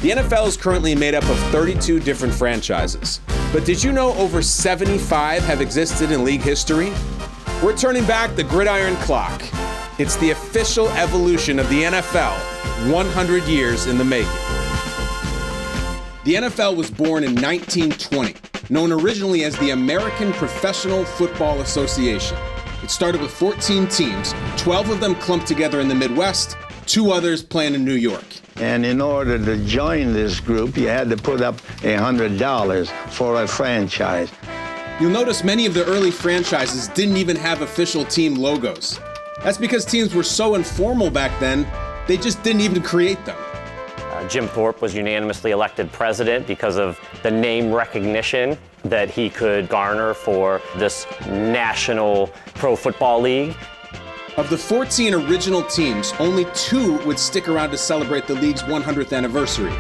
The NFL is currently made up of 32 different franchises. But did you know over 75 have existed in league history? We're turning back the gridiron clock. It's the official evolution of the NFL, 100 years in the making. The NFL was born in 1920, known originally as the American Professional Football Association. It started with 14 teams, 12 of them clumped together in the Midwest, 2 others playing in New York. And in order to join this group, you had to put up $100 for a franchise. You'll notice many of the early franchises didn't even have official team logos. That's because teams were so informal back then, they just didn't even create them. Jim Thorpe was unanimously elected president because of the name recognition that he could garner for this National Pro Football League. Of the 14 original teams, only 2 would stick around to celebrate the league's 100th anniversary.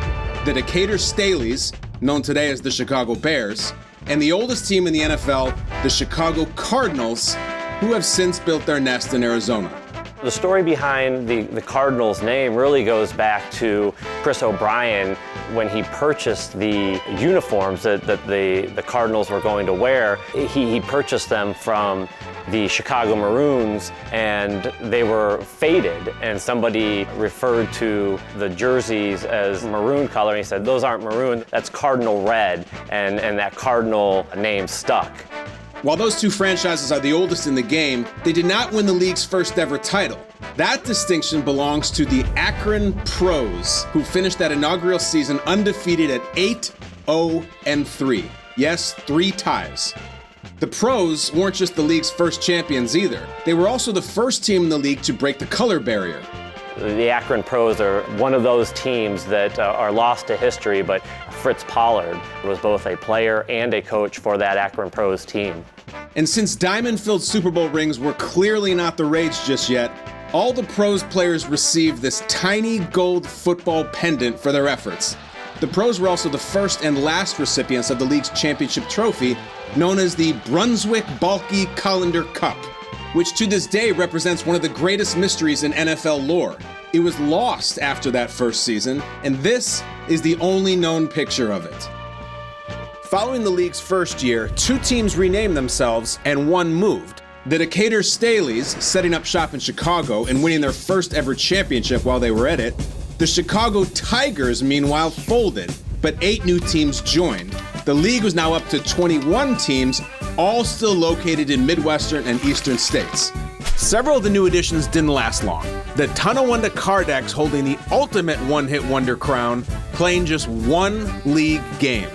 The Decatur Staleys, known today as the Chicago Bears, and the oldest team in the NFL, the Chicago Cardinals, who have since built their nest in Arizona. The story behind the Cardinals name really goes back to Chris O'Brien when he purchased the uniforms that the Cardinals were going to wear. He purchased them from the Chicago Maroons, and they were faded, and somebody referred to the jerseys as maroon color, and he said, those aren't maroon, that's cardinal red, and that Cardinal name stuck. While those 2 franchises are the oldest in the game, they did not win the league's first ever title. That distinction belongs to the Akron Pros, who finished that inaugural season undefeated at 8-0-3. Yes, 3 ties. The Pros weren't just the league's first champions either. They were also the first team in the league to break the color barrier. The Akron Pros are one of those teams that are lost to history, but Fritz Pollard was both a player and a coach for that Akron Pros team. And since diamond-filled Super Bowl rings were clearly not the rage just yet, all the Pros players received this tiny gold football pendant for their efforts. The Pros were also the first and last recipients of the league's championship trophy, known as the Brunswick-Balke Colander Cup, which to this day represents one of the greatest mysteries in NFL lore. It was lost after that first season, and this is the only known picture of it. Following the league's first year, 2 teams renamed themselves and 1 moved. The Decatur Staleys, setting up shop in Chicago and winning their first ever championship while they were at it. The Chicago Tigers, meanwhile, folded, but 8 new teams joined. The league was now up to 21 teams, all still located in Midwestern and Eastern states. Several of the new additions didn't last long. The Tonawanda Cardex holding the ultimate one-hit wonder crown, playing just 1 league game,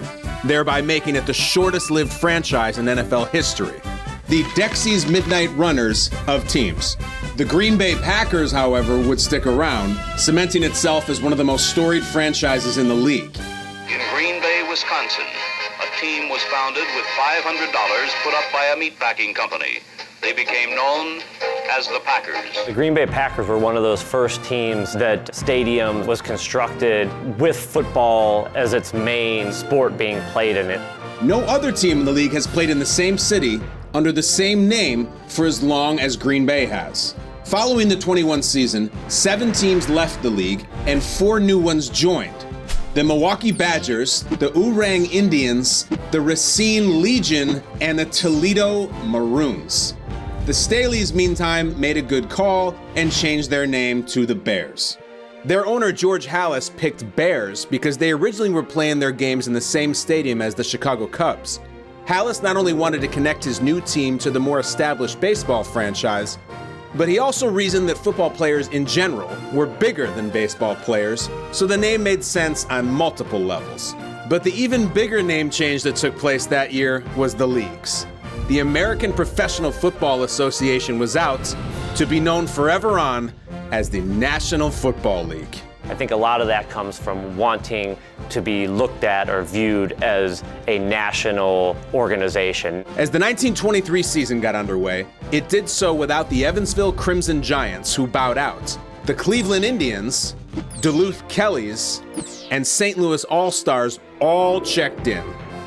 thereby making it the shortest-lived franchise in NFL history. The Dexys Midnight Runners of teams. The Green Bay Packers, however, would stick around, cementing itself as one of the most storied franchises in the league. In Green Bay, Wisconsin, a team was founded with $500 put up by a meatpacking company. They became known as the Packers. The Green Bay Packers were one of those first teams that stadium was constructed with football as its main sport being played in it. No other team in the league has played in the same city under the same name for as long as Green Bay has. Following the 21 season, 7 teams left the league and 4 new ones joined. The Milwaukee Badgers, the Oorang Indians, the Racine Legion, and the Toledo Maroons. The Staleys, meantime, made a good call and changed their name to the Bears. Their owner, George Halas, picked Bears because they originally were playing their games in the same stadium as the Chicago Cubs. Halas not only wanted to connect his new team to the more established baseball franchise, but he also reasoned that football players in general were bigger than baseball players, so the name made sense on multiple levels. But the even bigger name change that took place that year was the leagues. The American Professional Football Association was out to be known forever on as the National Football League. I think a lot of that comes from wanting to be looked at or viewed as a national organization. As the 1923 season got underway, it did so without the Evansville Crimson Giants, who bowed out. The Cleveland Indians, Duluth Kellys, and St. Louis All-Stars all checked in.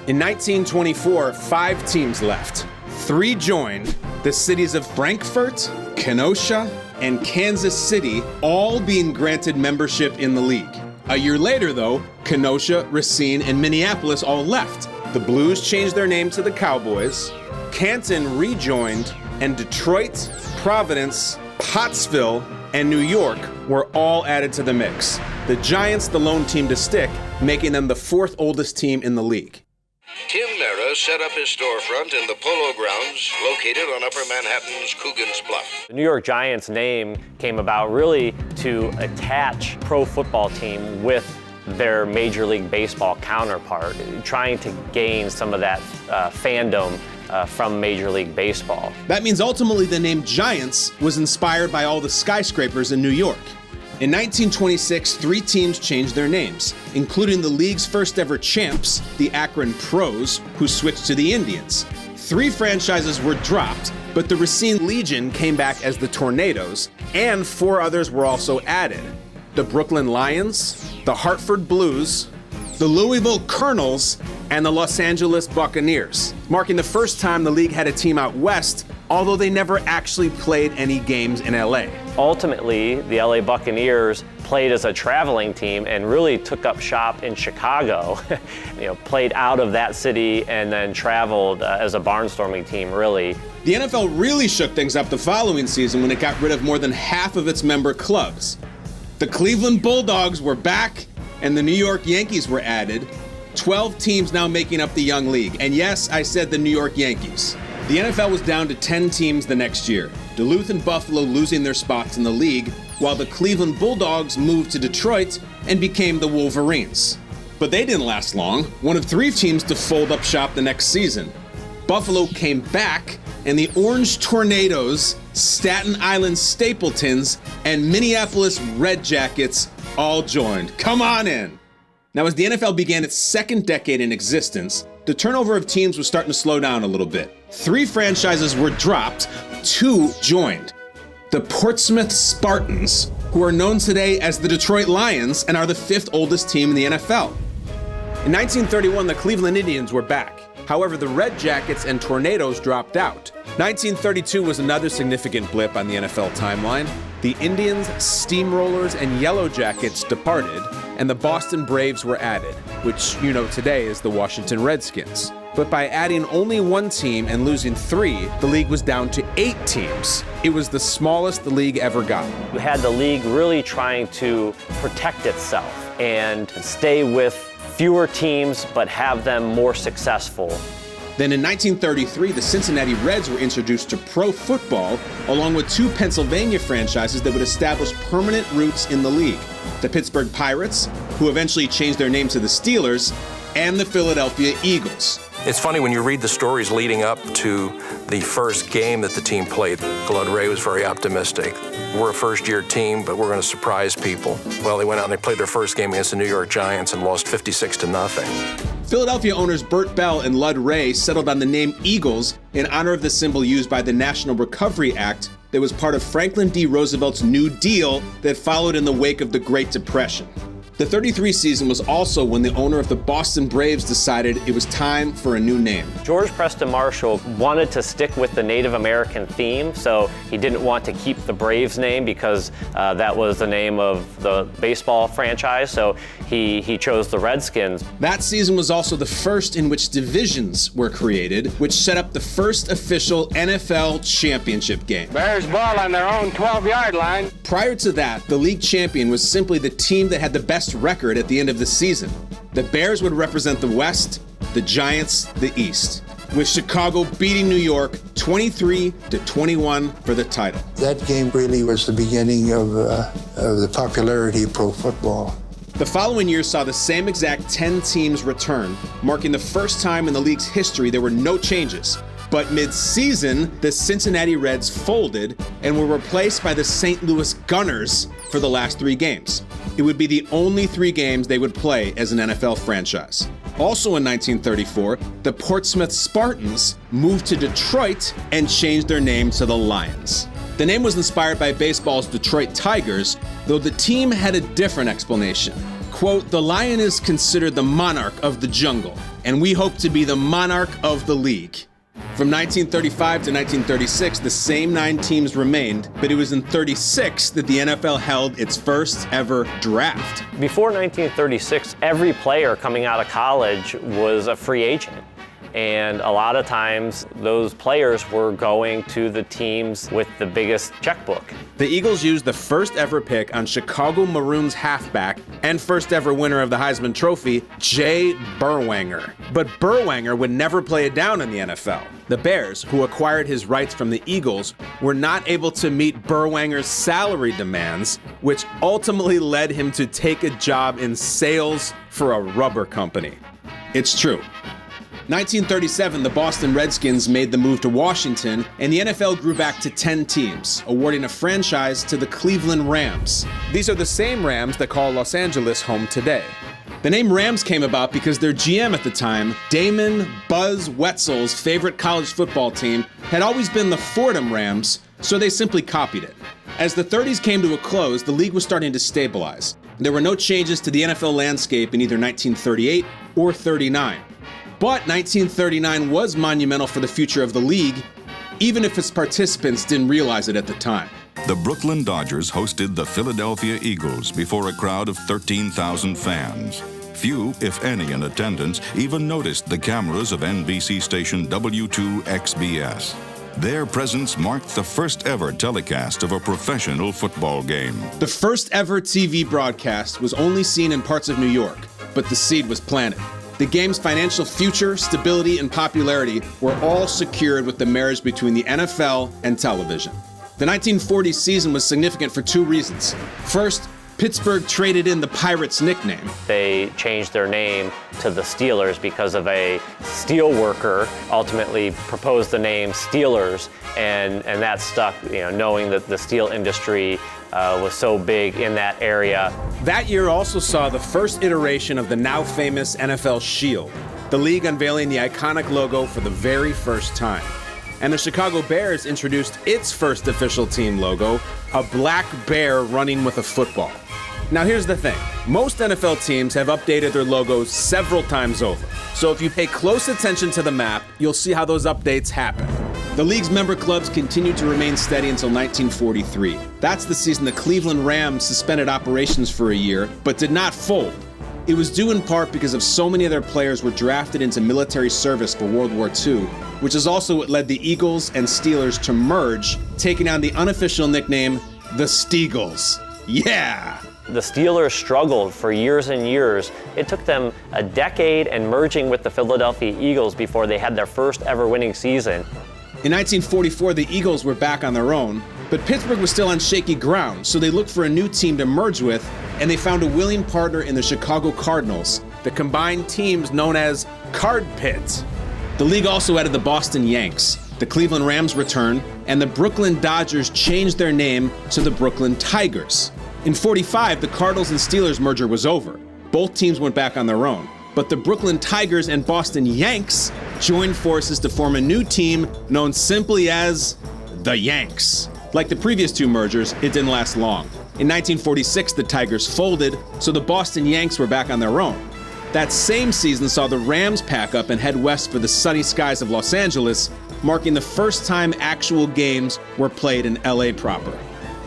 In 1924, 5 teams left. 3 joined, the cities of Frankfurt, Kenosha, and Kansas City all being granted membership in the league. A year later, though, Kenosha, Racine, and Minneapolis all left. The Blues changed their name to the Cowboys, Canton rejoined, and Detroit, Providence, Pottsville, and New York were all added to the mix. The Giants, the lone team to stick, making them the fourth oldest team in the league. Tim Mera set up his storefront in the Polo Grounds, located on Upper Manhattan's Coogan's Bluff. The New York Giants name came about really to attach pro football team with their Major League Baseball counterpart, trying to gain some of that fandom from Major League Baseball. That means ultimately the name Giants was inspired by all the skyscrapers in New York. In 1926, 3 teams changed their names, including the league's first ever champs, the Akron Pros, who switched to the Indians. 3 franchises were dropped, but the Racine Legion came back as the Tornadoes, and 4 others were also added. The Brooklyn Lions, the Hartford Blues, the Louisville Colonels, and the Los Angeles Buccaneers, marking the first time the league had a team out west, although they never actually played any games in LA. Ultimately, the LA Buccaneers played as a traveling team and really took up shop in Chicago. Played out of that city and then traveled as a barnstorming team, really. The NFL really shook things up the following season when it got rid of more than half of its member clubs. The Cleveland Bulldogs were back, and the New York Yankees were added. 12 teams now making up the young league. And yes, I said the New York Yankees. The NFL was down to 10 teams the next year, Duluth and Buffalo losing their spots in the league, while the Cleveland Bulldogs moved to Detroit and became the Wolverines. But they didn't last long, one of 3 teams to fold up shop the next season. Buffalo came back, and the Orange Tornadoes, Staten Island Stapletons, and Minneapolis Red Jackets all joined. Come on in! Now, as the NFL began its second decade in existence, the turnover of teams was starting to slow down a little bit. 3 franchises were dropped, 2 joined. The Portsmouth Spartans, who are known today as the Detroit Lions and are the 5th oldest team in the NFL. In 1931, the Cleveland Indians were back. However, the Red Jackets and Tornadoes dropped out. 1932 was another significant blip on the NFL timeline. The Indians, Steamrollers, and Yellow Jackets departed, and the Boston Braves were added, which you know today as the Washington Redskins. But by adding only 1 team and losing 3, the league was down to 8 teams. It was the smallest the league ever got. You had the league really trying to protect itself and stay with fewer teams, but have them more successful. Then in 1933, the Cincinnati Reds were introduced to pro football, along with 2 Pennsylvania franchises that would establish permanent roots in the league. The Pittsburgh Pirates, who eventually changed their name to the Steelers, and the Philadelphia Eagles. It's funny when you read the stories leading up to the first game that the team played. Blood Ray was very optimistic. We're a first-year team, but we're going to surprise people. Well, they went out and they played their first game against the New York Giants and lost 56-0. Philadelphia owners Burt Bell and Lud Ray settled on the name Eagles in honor of the symbol used by the National Recovery Act that was part of Franklin D. Roosevelt's New Deal that followed in the wake of the Great Depression. The 33 season was also when the owner of the Boston Braves decided it was time for a new name. George Preston Marshall wanted to stick with the Native American theme, so he didn't want to keep the Braves name because that was the name of the baseball franchise, so he chose the Redskins. That season was also the first in which divisions were created, which set up the first official NFL championship game. Bears ball on their own 12-yard line. Prior to that, the league champion was simply the team that had the best record at the end of the season. The Bears would represent the West, the Giants the East, with Chicago beating New York 23-21 for the title. That game really was the beginning of the popularity of pro football. The following year saw the same exact 10 teams return, marking the first time in the league's history there were no changes. But mid-season, the Cincinnati Reds folded and were replaced by the St. Louis Gunners for the last 3 games. It would be the only 3 games they would play as an NFL franchise. Also in 1934, the Portsmouth Spartans moved to Detroit and changed their name to the Lions. The name was inspired by baseball's Detroit Tigers, though the team had a different explanation. Quote, "The lion is considered the monarch of the jungle, and we hope to be the monarch of the league." From 1935 to 1936, the same 9 teams remained, but it was in 36 that the NFL held its first ever draft. Before 1936, every player coming out of college was a free agent. And a lot of times, those players were going to the teams with the biggest checkbook. The Eagles used the first ever pick on Chicago Maroons halfback and first ever winner of the Heisman Trophy, Jay Berwanger. But Berwanger would never play it down in the NFL. The Bears, who acquired his rights from the Eagles, were not able to meet Berwanger's salary demands, which ultimately led him to take a job in sales for a rubber company. It's true. 1937, the Boston Redskins made the move to Washington, and the NFL grew back to 10 teams, awarding a franchise to the Cleveland Rams. These are the same Rams that call Los Angeles home today. The name Rams came about because their GM at the time, Damon Buzz Wetzel's favorite college football team, had always been the Fordham Rams, so they simply copied it. As the 30s came to a close, the league was starting to stabilize. There were no changes to the NFL landscape in either 1938 or 39. But 1939 was monumental for the future of the league, even if its participants didn't realize it at the time. The Brooklyn Dodgers hosted the Philadelphia Eagles before a crowd of 13,000 fans. Few, if any, in attendance even noticed the cameras of NBC station W2XBS. Their presence marked the first ever telecast of a professional football game. The first ever TV broadcast was only seen in parts of New York, but the seed was planted. The game's financial future, stability, and popularity were all secured with the marriage between the NFL and television. The 1940 season was significant for 2 reasons. First, Pittsburgh traded in the Pirates nickname. They changed their name to the Steelers because of a steel worker ultimately proposed the name Steelers, and that stuck, knowing that the steel industry was so big in that area. That year also saw the first iteration of the now famous NFL Shield, the league unveiling the iconic logo for the very first time. And the Chicago Bears introduced its first official team logo, a black bear running with a football. Now here's the thing, most NFL teams have updated their logos several times over. So if you pay close attention to the map, you'll see how those updates happen. The league's member clubs continued to remain steady until 1943. That's the season the Cleveland Rams suspended operations for a year, but did not fold. It was due in part because of so many of their players were drafted into military service for World War II, which is also what led the Eagles and Steelers to merge, taking on the unofficial nickname, the Steagles. Yeah! The Steelers struggled for years and years. It took them a decade and merging with the Philadelphia Eagles before they had their first ever winning season. In 1944, the Eagles were back on their own, but Pittsburgh was still on shaky ground, so they looked for a new team to merge with, and they found a willing partner in the Chicago Cardinals, the combined teams known as Card Pit. The league also added the Boston Yanks, the Cleveland Rams returned, and the Brooklyn Dodgers changed their name to the Brooklyn Tigers. In '45, the Cardinals and Steelers merger was over. Both teams went back on their own. But the Brooklyn Tigers and Boston Yanks joined forces to form a new team known simply as the Yanks. Like the previous 2 mergers, it didn't last long. In 1946, the Tigers folded, so the Boston Yanks were back on their own. That same season saw the Rams pack up and head west for the sunny skies of Los Angeles, marking the first time actual games were played in LA proper.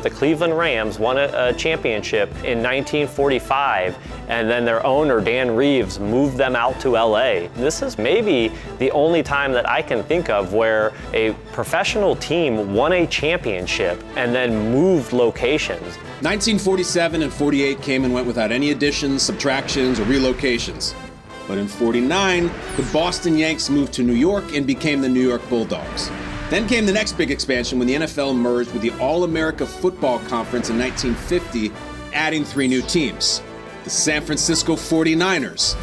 The Cleveland Rams won a championship in 1945, and then their owner, Dan Reeves, moved them out to LA. This is maybe the only time that I can think of where a professional team won a championship and then moved locations. 1947 and 48 came and went without any additions, subtractions, or relocations. But in '49, the Boston Yanks moved to New York and became the New York Bulldogs. Then came the next big expansion when the NFL merged with the All-America Football Conference in 1950, adding 3 new teams. The San Francisco 49ers,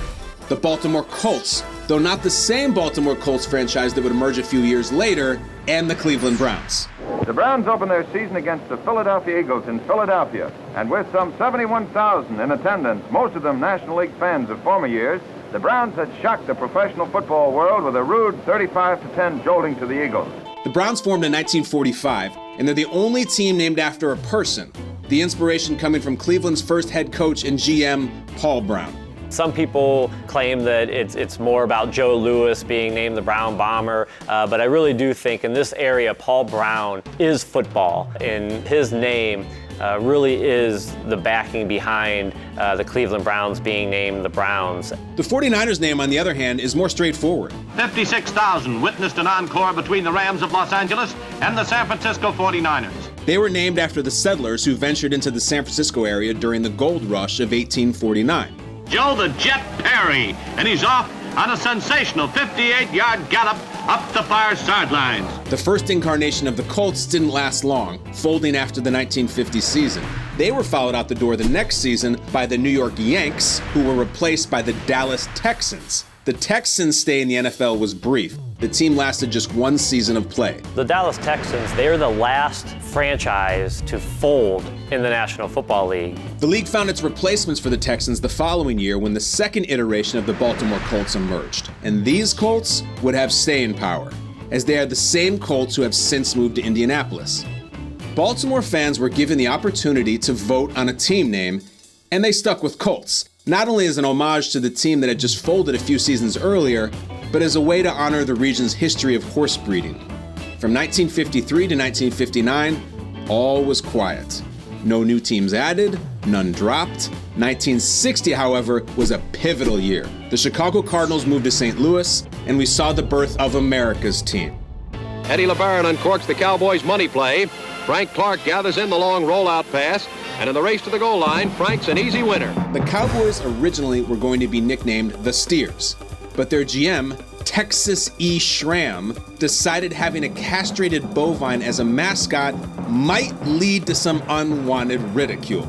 the Baltimore Colts, though not the same Baltimore Colts franchise that would emerge a few years later, and the Cleveland Browns. The Browns opened their season against the Philadelphia Eagles in Philadelphia, and with some 71,000 in attendance, most of them National League fans of former years, the Browns had shocked the professional football world with a rude 35-10 jolting to the Eagles. The Browns formed in 1945, and they're the only team named after a person, the inspiration coming from Cleveland's first head coach and GM, Paul Brown. Some people claim that it's more about Joe Louis being named the Brown Bomber, but I really do think in this area, Paul Brown is football, and his name really is the backing behind the Cleveland Browns being named the Browns. The 49ers name, on the other hand, is more straightforward. 56,000 witnessed an encore between the Rams of Los Angeles and the San Francisco 49ers. They were named after the settlers who ventured into the San Francisco area during the gold rush of 1849. Joe the Jet Perry, and he's off on a sensational 58-yard gallop up the far sidelines. The first incarnation of the Colts didn't last long, folding after the 1950 season. They were followed out the door the next season by the New York Yanks, who were replaced by the Dallas Texans. The Texans' stay in the NFL was brief. The team lasted just one season of play. The Dallas Texans, they're the last franchise to fold in the National Football League. The league found its replacements for the Texans the following year when the second iteration of the Baltimore Colts emerged. And these Colts would have staying power, as they are the same Colts who have since moved to Indianapolis. Baltimore fans were given the opportunity to vote on a team name, and they stuck with Colts, not only as an homage to the team that had just folded a few seasons earlier, but as a way to honor the region's history of horse breeding. From 1953 to 1959, all was quiet. No new teams added, none dropped. 1960, however, was a pivotal year. The Chicago Cardinals moved to St. Louis, and we saw the birth of America's team. Eddie LeBaron uncorks the Cowboys' money play. Frank Clark gathers in the long rollout pass, and in the race to the goal line, Frank's an easy winner. The Cowboys originally were going to be nicknamed the Steers, but their GM, Texas E. Schramm, decided having a castrated bovine as a mascot might lead to some unwanted ridicule.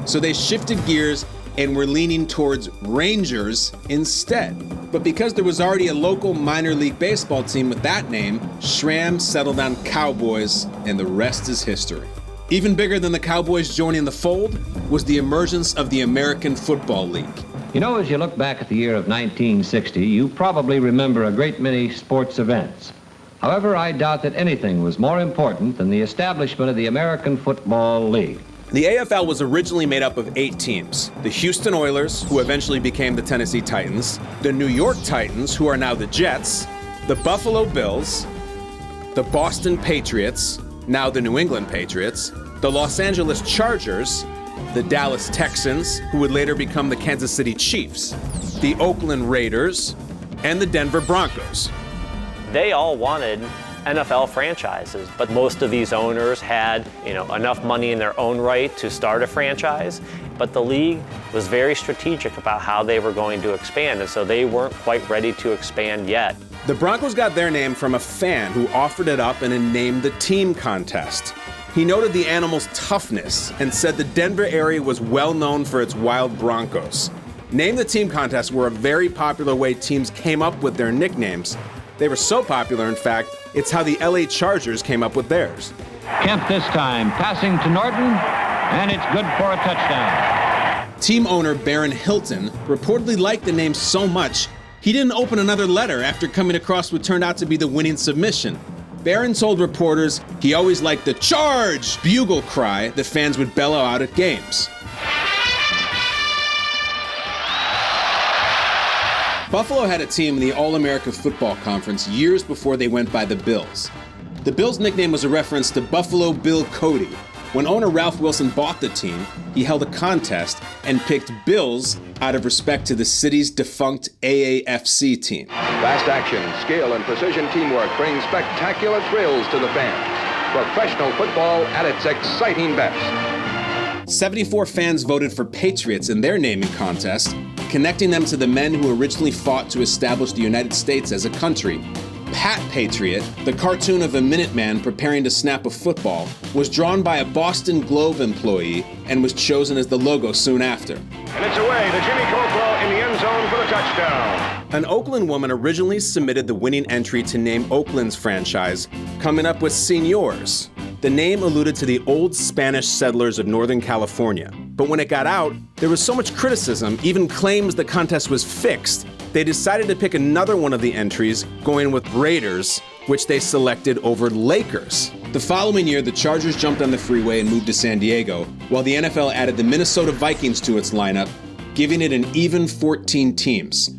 So they shifted gears and were leaning towards Rangers instead. But because there was already a local minor league baseball team with that name, Schramm settled on Cowboys, and the rest is history. Even bigger than the Cowboys joining the fold was the emergence of the American Football League. You know, as you look back at the year of 1960, you probably remember a great many sports events. However, I doubt that anything was more important than the establishment of the American Football League. The AFL was originally made up of 8 teams. The Houston Oilers, who eventually became the Tennessee Titans, the New York Titans, who are now the Jets, the Buffalo Bills, the Boston Patriots, now the New England Patriots, the Los Angeles Chargers, the Dallas Texans, who would later become the Kansas City Chiefs, the Oakland Raiders, and the Denver Broncos. They all wanted NFL franchises, but most of these owners had, enough money in their own right to start a franchise, but the league was very strategic about how they were going to expand, and so they weren't quite ready to expand yet. The Broncos got their name from a fan who offered it up in a Name the Team contest. He noted the animal's toughness and said the Denver area was well known for its wild Broncos. Name the Team contests were a very popular way teams came up with their nicknames. They were so popular, in fact, it's how the LA Chargers came up with theirs. Kemp this time, passing to Norton, and it's good for a touchdown. Team owner Baron Hilton reportedly liked the name so much, he didn't open another letter after coming across what turned out to be the winning submission. Barron told reporters he always liked the "Charge" bugle cry that fans would bellow out at games. Buffalo had a team in the All-America Football Conference years before they went by the Bills. The Bills' nickname was a reference to Buffalo Bill Cody. When owner Ralph Wilson bought the team, he held a contest and picked Bills out of respect to the city's defunct AAFC team. Fast action, skill, and precision teamwork bring spectacular thrills to the fans. Professional football at its exciting best. 74 fans voted for Patriots in their naming contest, connecting them to the men who originally fought to establish the United States as a country. Pat Patriot, the cartoon of a Minuteman preparing to snap a football, was drawn by a Boston Globe employee and was chosen as the logo soon after. And it's away to Jimmy Coquel in the end zone for the touchdown. An Oakland woman originally submitted the winning entry to name Oakland's franchise, coming up with Señors. The name alluded to the old Spanish settlers of Northern California. But when it got out, there was so much criticism, even claims the contest was fixed, they decided to pick another one of the entries, going with Raiders, which they selected over Lakers. The following year, the Chargers jumped on the freeway and moved to San Diego, while the NFL added the Minnesota Vikings to its lineup, giving it an even 14 teams.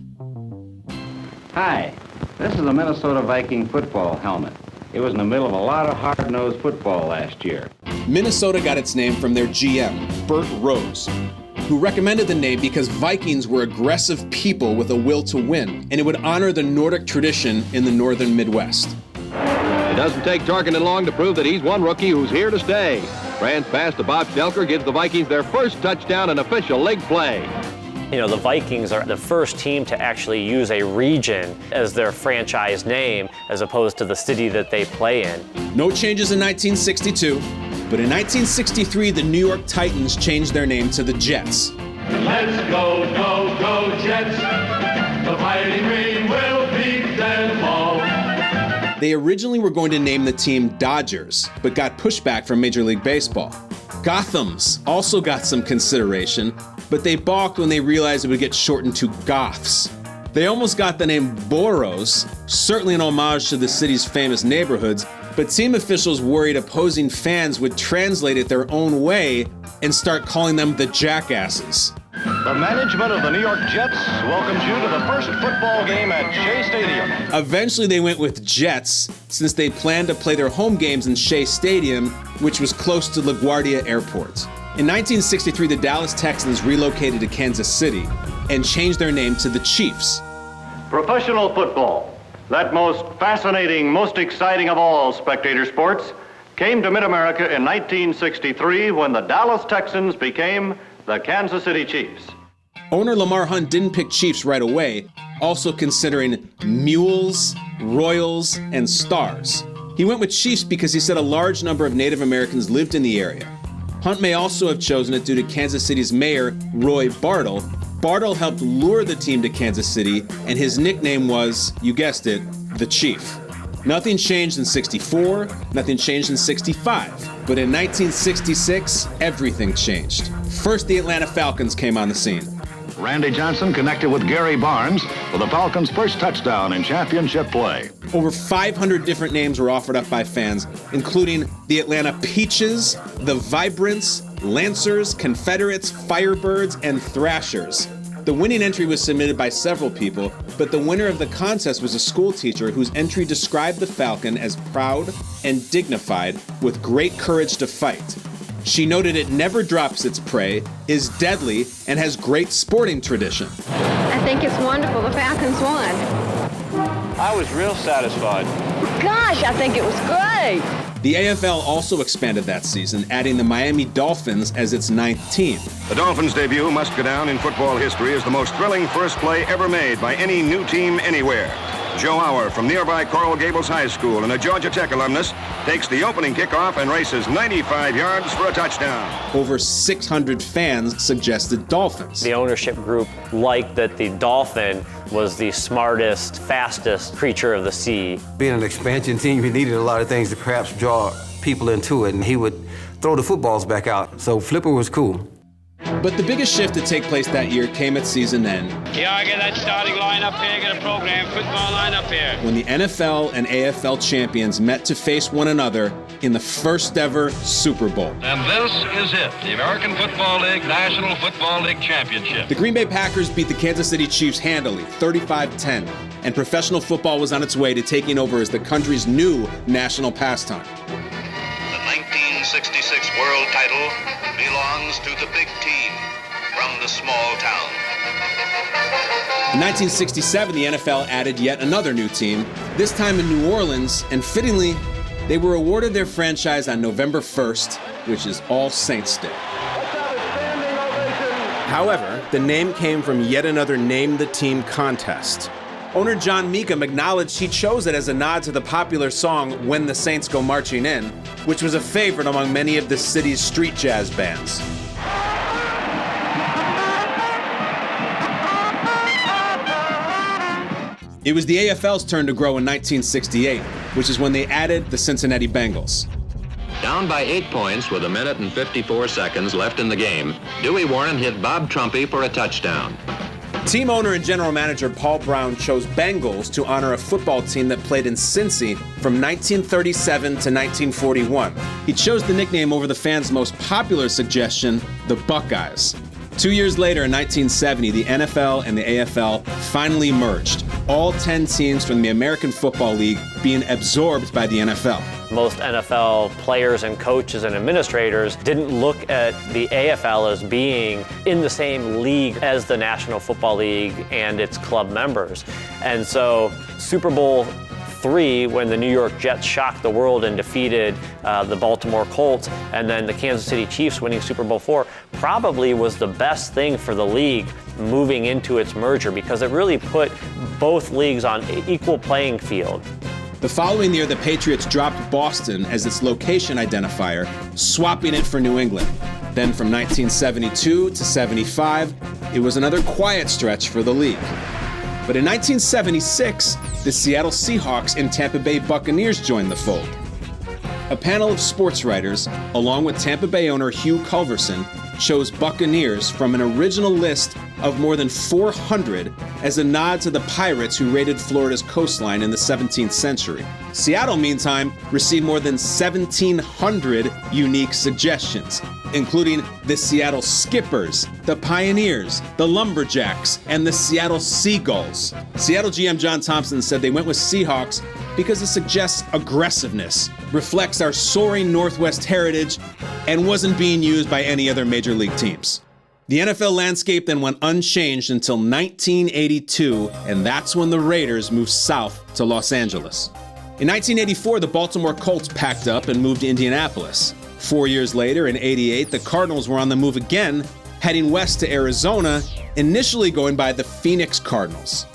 Hi, this is a Minnesota Viking football helmet. It was in the middle of a lot of hard-nosed football last year. Minnesota got its name from their GM, Bert Rose, who recommended the name because Vikings were aggressive people with a will to win, and it would honor the Nordic tradition in the northern Midwest. It doesn't take Tarkenton long to prove that he's one rookie who's here to stay. Brand's pass to Bob Stelker gives the Vikings their first touchdown in official league play. You know, the Vikings are the first team to actually use a region as their franchise name as opposed to the city that they play in. No changes in 1962, but in 1963, the New York Titans changed their name to the Jets. Let's go, go, go, Jets. The Fighting Green will beat them all. They originally were going to name the team Dodgers, but got pushback from Major League Baseball. Gothams also got some consideration, but they balked when they realized it would get shortened to Goths. They almost got the name Boroughs, certainly an homage to the city's famous neighborhoods, but team officials worried opposing fans would translate it their own way and start calling them the Jackasses. The management of the New York Jets welcomes you to the first football game at Shea Stadium. Eventually they went with Jets, since they planned to play their home games in Shea Stadium, which was close to LaGuardia Airport. In 1963, the Dallas Texans relocated to Kansas City and changed their name to the Chiefs. Professional football, that most fascinating, most exciting of all spectator sports, came to Mid-America in 1963 when the Dallas Texans became the Kansas City Chiefs. Owner Lamar Hunt didn't pick Chiefs right away, also considering Mules, Royals, and Stars. He went with Chiefs because he said a large number of Native Americans lived in the area. Hunt may also have chosen it due to Kansas City's mayor, Roy Bartle. Bartle helped lure the team to Kansas City, and his nickname was, you guessed it, the Chief. Nothing changed in 64, nothing changed in 65, but in 1966, everything changed. First, the Atlanta Falcons came on the scene. Randy Johnson connected with Gary Barnes for the Falcons' first touchdown in championship play. Over 500 different names were offered up by fans, including the Atlanta Peaches, the Vibrants, Lancers, Confederates, Firebirds, and Thrashers. The winning entry was submitted by several people, but the winner of the contest was a school teacher whose entry described the Falcon as proud and dignified, with great courage to fight. She noted it never drops its prey, is deadly, and has great sporting tradition. I think it's wonderful. The Falcons won. I was real satisfied. Gosh, I think it was great. The AFL also expanded that season, adding the Miami Dolphins as its 9th team. The Dolphins' debut must go down in football history as the most thrilling first play ever made by any new team anywhere. Joe Auer from nearby Coral Gables High School and a Georgia Tech alumnus takes the opening kickoff and races 95 yards for a touchdown. Over 600 fans suggested Dolphins. The ownership group liked that the Dolphin was the smartest, fastest creature of the sea. Being an expansion team, we needed a lot of things to perhaps draw people into it, and he would throw the footballs back out. So Flipper was cool. But the biggest shift to take place that year came at season end. Yeah, get that starting line up here, get a program football line up here. When the NFL and AFL champions met to face one another in the first ever Super Bowl. And this is it, the American Football League National Football League Championship. The Green Bay Packers beat the Kansas City Chiefs handily, 35-10, and professional football was on its way to taking over as the country's new national pastime. The 1966 world title belongs to the big team from the small town. In 1967, the NFL added yet another new team, this time in New Orleans, and fittingly, they were awarded their franchise on November 1st, which is All Saints Day. However, the name came from yet another Name the Team contest. Owner John Meekum acknowledged he chose it as a nod to the popular song When the Saints Go Marching In, which was a favorite among many of the city's street jazz bands. It was the AFL's turn to grow in 1968, which is when they added the Cincinnati Bengals. Down by 8 points with 1 minute and 54 seconds left in the game, Dewey Warren hit Bob Trumpy for a touchdown. Team owner and general manager Paul Brown chose Bengals to honor a football team that played in Cincy from 1937 to 1941. He chose the nickname over the fans' most popular suggestion, the Buckeyes. 2 years later, in 1970, the NFL and the AFL finally merged, all 10 teams from the American Football League being absorbed by the NFL. Most NFL players and coaches and administrators didn't look at the AFL as being in the same league as the National Football League and its club members. And so Super Bowl III, when the New York Jets shocked the world and defeated the Baltimore Colts, and then the Kansas City Chiefs winning Super Bowl IV, probably was the best thing for the league moving into its merger, because it really put both leagues on equal playing field. The following year, the Patriots dropped Boston as its location identifier, swapping it for New England. Then from 1972 to 75, it was another quiet stretch for the league. But in 1976, the Seattle Seahawks and Tampa Bay Buccaneers joined the fold. A panel of sports writers, along with Tampa Bay owner Hugh Culverson, chose Buccaneers from an original list of more than 400 as a nod to the pirates who raided Florida's coastline in the 17th century. Seattle, meantime, received more than 1,700 unique suggestions, including the Seattle Skippers, the Pioneers, the Lumberjacks, and the Seattle Seagulls. Seattle GM John Thompson said they went with Seahawks because it suggests aggressiveness, reflects our soaring Northwest heritage, and wasn't being used by any other major league teams. The NFL landscape then went unchanged until 1982, and that's when the Raiders moved south to Los Angeles. In 1984, the Baltimore Colts packed up and moved to Indianapolis. 4 years later, in '88, the Cardinals were on the move again, heading west to Arizona, initially going by the Phoenix Cardinals.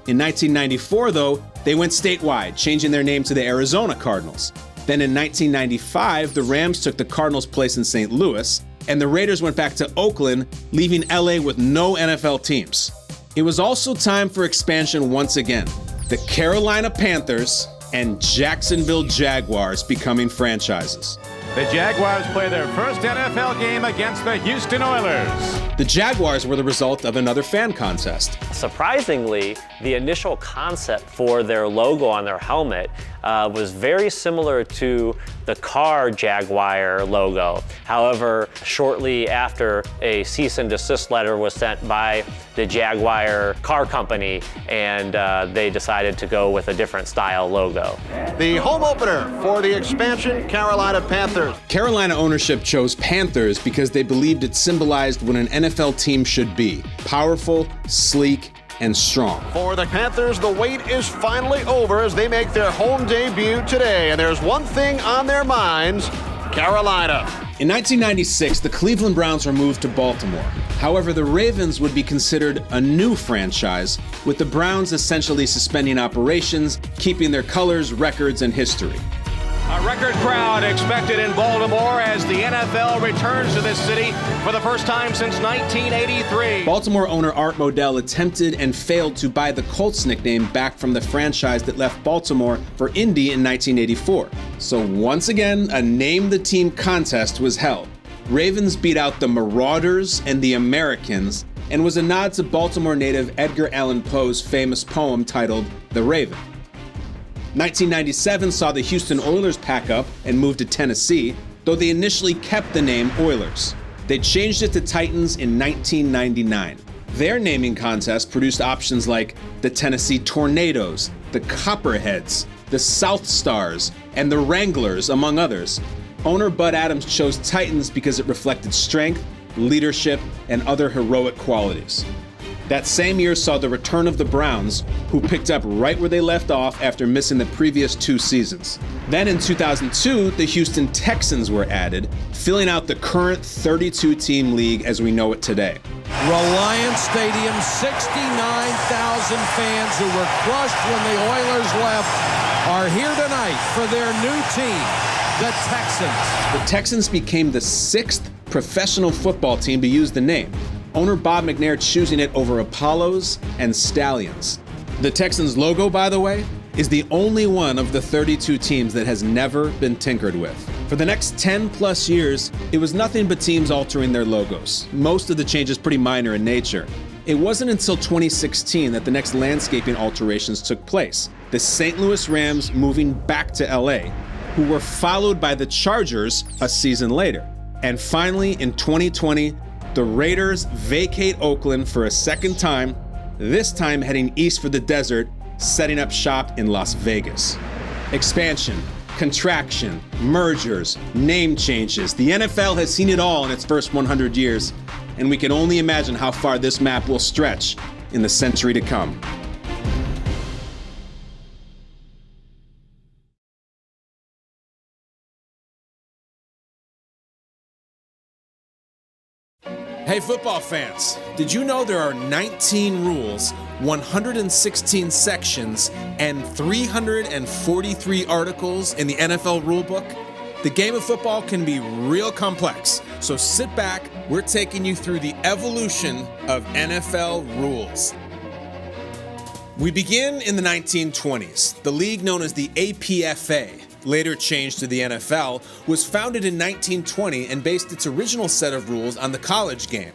In 1994, though, they went statewide, changing their name to the Arizona Cardinals. Then in 1995, the Rams took the Cardinals' place in St. Louis, and the Raiders went back to Oakland, leaving LA with no NFL teams. It was also time for expansion once again. The Carolina Panthers and Jacksonville Jaguars becoming franchises. The Jaguars play their first NFL game against the Houston Oilers. The Jaguars were the result of another fan contest. Surprisingly, the initial concept for their logo on their helmet was very similar to the car Jaguar logo. However, shortly after, a cease and desist letter was sent by the Jaguar car company, and they decided to go with a different style logo. The home opener for the expansion Carolina Panthers. Carolina ownership chose Panthers because they believed it symbolized what an NFL team should be: powerful, sleek, and strong. For the Panthers, the wait is finally over as they make their home debut today, and there's one thing on their minds: Carolina. In 1996, the Cleveland Browns were moved to Baltimore. However, the Ravens would be considered a new franchise, with the Browns essentially suspending operations, keeping their colors, records, and history. A record crowd expected in Baltimore as the NFL returns to this city for the first time since 1983. Baltimore owner Art Modell attempted and failed to buy the Colts nickname back from the franchise that left Baltimore for Indy in 1984. So once again, a Name the Team contest was held. Ravens beat out the Marauders and the Americans, and was a nod to Baltimore native Edgar Allan Poe's famous poem titled The Raven. 1997 saw the Houston Oilers pack up and move to Tennessee, though they initially kept the name Oilers. They changed it to Titans in 1999. Their naming contest produced options like the Tennessee Tornadoes, the Copperheads, the South Stars, and the Wranglers, among others. Owner Bud Adams chose Titans because it reflected strength, leadership, and other heroic qualities. That same year saw the return of the Browns, who picked up right where they left off after missing the previous 2 seasons. Then in 2002, the Houston Texans were added, filling out the current 32-team league as we know it today. Reliance Stadium, 69,000 fans who were crushed when the Oilers left are here tonight for their new team, the Texans. The Texans became the 6th professional football team to use the name. Owner Bob McNair choosing it over Apollos and Stallions. The Texans logo, by the way, is the only one of the 32 teams that has never been tinkered with. For the next 10 plus years, it was nothing but teams altering their logos. Most of the changes pretty minor in nature. It wasn't until 2016 that the next landscaping alterations took place. The St. Louis Rams moving back to LA, who were followed by the Chargers a season later. And finally, in 2020, The Raiders vacate Oakland for a second time, this time heading east for the desert, setting up shop in Las Vegas. Expansion, contraction, mergers, name changes. The NFL has seen it all in its first 100 years, and we can only imagine how far this map will stretch in the century to come. Hey football fans, did you know there are 19 rules, 116 sections, and 343 articles in the NFL rulebook? The game of football can be real complex, so sit back, we're taking you through the evolution of NFL rules. We begin in the 1920s. The league known as the APFA, later changed to the NFL, was founded in 1920 and based its original set of rules on the college game.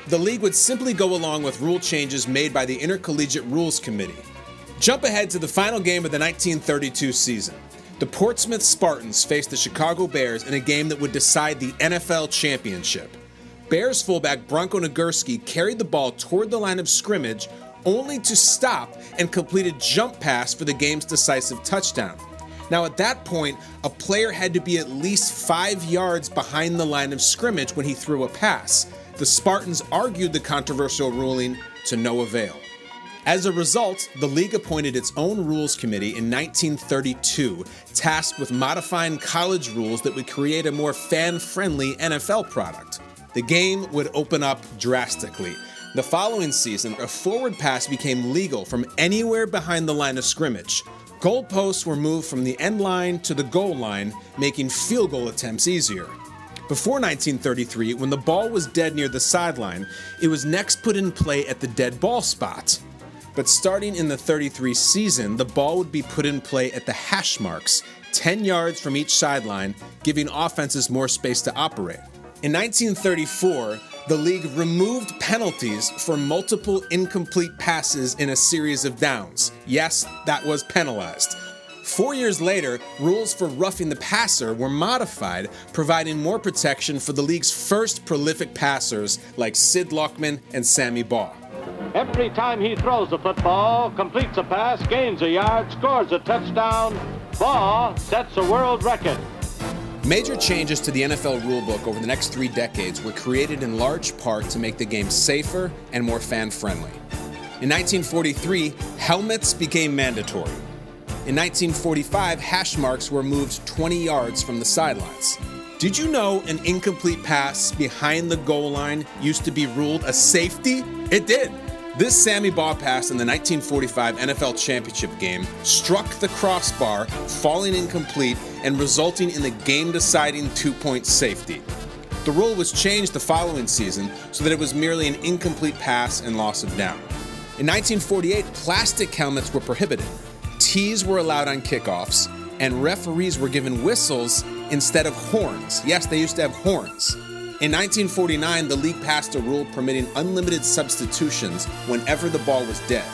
The league would simply go along with rule changes made by the Intercollegiate Rules Committee. Jump ahead to the final game of the 1932 season. The Portsmouth Spartans faced the Chicago Bears in a game that would decide the NFL championship. Bears fullback Bronco Nagurski carried the ball toward the line of scrimmage only to stop and complete a jump pass for the game's decisive touchdown. Now at that point, a player had to be at least 5 yards behind the line of scrimmage when he threw a pass. The Spartans argued the controversial ruling to no avail. As a result, the league appointed its own rules committee in 1932, tasked with modifying college rules that would create a more fan-friendly NFL product. The game would open up drastically. The following season, a forward pass became legal from anywhere behind the line of scrimmage. Goalposts were moved from the end line to the goal line, making field goal attempts easier. Before 1933, when the ball was dead near the sideline, it was next put in play at the dead ball spot. But starting in the 33 season, the ball would be put in play at the hash marks, 10 yards from each sideline, giving offenses more space to operate. In 1934, the league removed penalties for multiple incomplete passes in a series of downs. Yes, that was penalized. 4 years later, rules for roughing the passer were modified, providing more protection for the league's first prolific passers like Sid Luckman and Sammy Baugh. Every time he throws the football, completes a pass, gains a yard, scores a touchdown, Baugh sets a world record. Major changes to the NFL rulebook over the next 3 decades were created in large part to make the game safer and more fan-friendly. In 1943, helmets became mandatory. In 1945, hash marks were moved 20 yards from the sidelines. Did you know an incomplete pass behind the goal line used to be ruled a safety? It did. This Sammy Baugh pass in the 1945 NFL Championship game struck the crossbar, falling incomplete and resulting in the game-deciding 2-point safety. The rule was changed the following season so that it was merely an incomplete pass and loss of down. In 1948, plastic helmets were prohibited. Tees were allowed on kickoffs, and referees were given whistles instead of horns. Yes, they used to have horns. In 1949, the league passed a rule permitting unlimited substitutions whenever the ball was dead.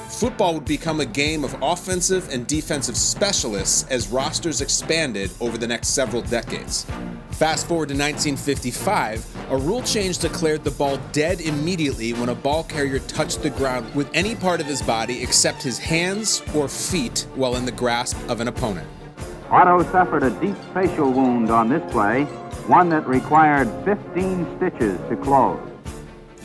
Football would become a game of offensive and defensive specialists as rosters expanded over the next several decades. Fast forward to 1955, a rule change declared the ball dead immediately when a ball carrier touched the ground with any part of his body except his hands or feet while in the grasp of an opponent. Otto suffered a deep facial wound on this play, one that required 15 stitches to close.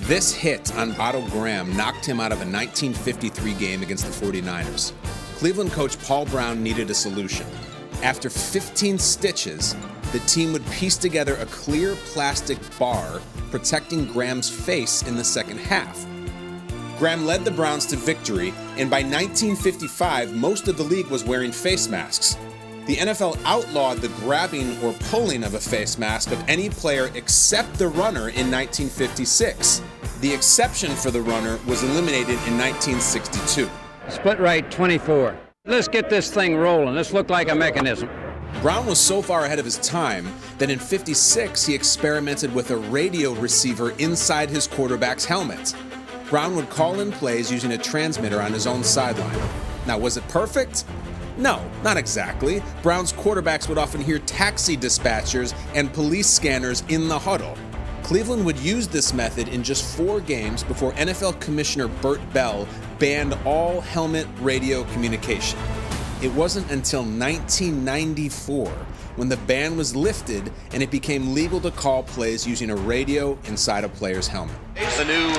This hit on Otto Graham knocked him out of a 1953 game against the 49ers. Cleveland coach Paul Brown needed a solution. After 15 stitches, the team would piece together a clear plastic bar protecting Graham's face in the second half. Graham led the Browns to victory, and by 1955, most of the league was wearing face masks. The NFL outlawed the grabbing or pulling of a face mask of any player except the runner in 1956. The exception for the runner was eliminated in 1962. Split right 24. Let's get this thing rolling. Let's look like a mechanism. Brown was so far ahead of his time that in '56 he experimented with a radio receiver inside his quarterback's helmet. Brown would call in plays using a transmitter on his own sideline. Now, was it perfect? No, not exactly. Brown's quarterbacks would often hear taxi dispatchers and police scanners in the huddle. Cleveland would use this method in just 4 games before NFL Commissioner Burt Bell banned all helmet radio communication. It wasn't until 1994 when the ban was lifted and it became legal to call plays using a radio inside a player's helmet. The new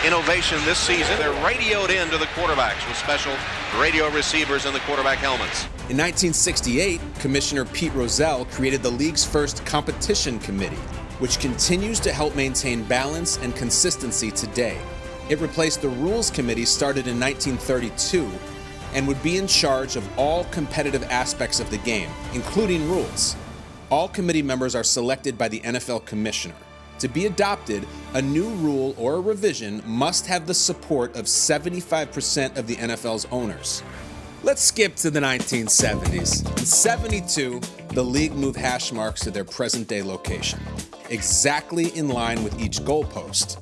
innovation this season, they're radioed into the quarterbacks with special radio receivers in the quarterback helmets. In 1968, Commissioner Pete Rozelle created the league's first competition committee, which continues to help maintain balance and consistency today. It replaced the rules committee started in 1932 and would be in charge of all competitive aspects of the game, including rules. All committee members are selected by the NFL commissioner. To be adopted, a new rule or a revision must have the support of 75% of the NFL's owners. Let's skip to the 1970s. In '72, the league moved hash marks to their present-day location, exactly in line with each goalpost.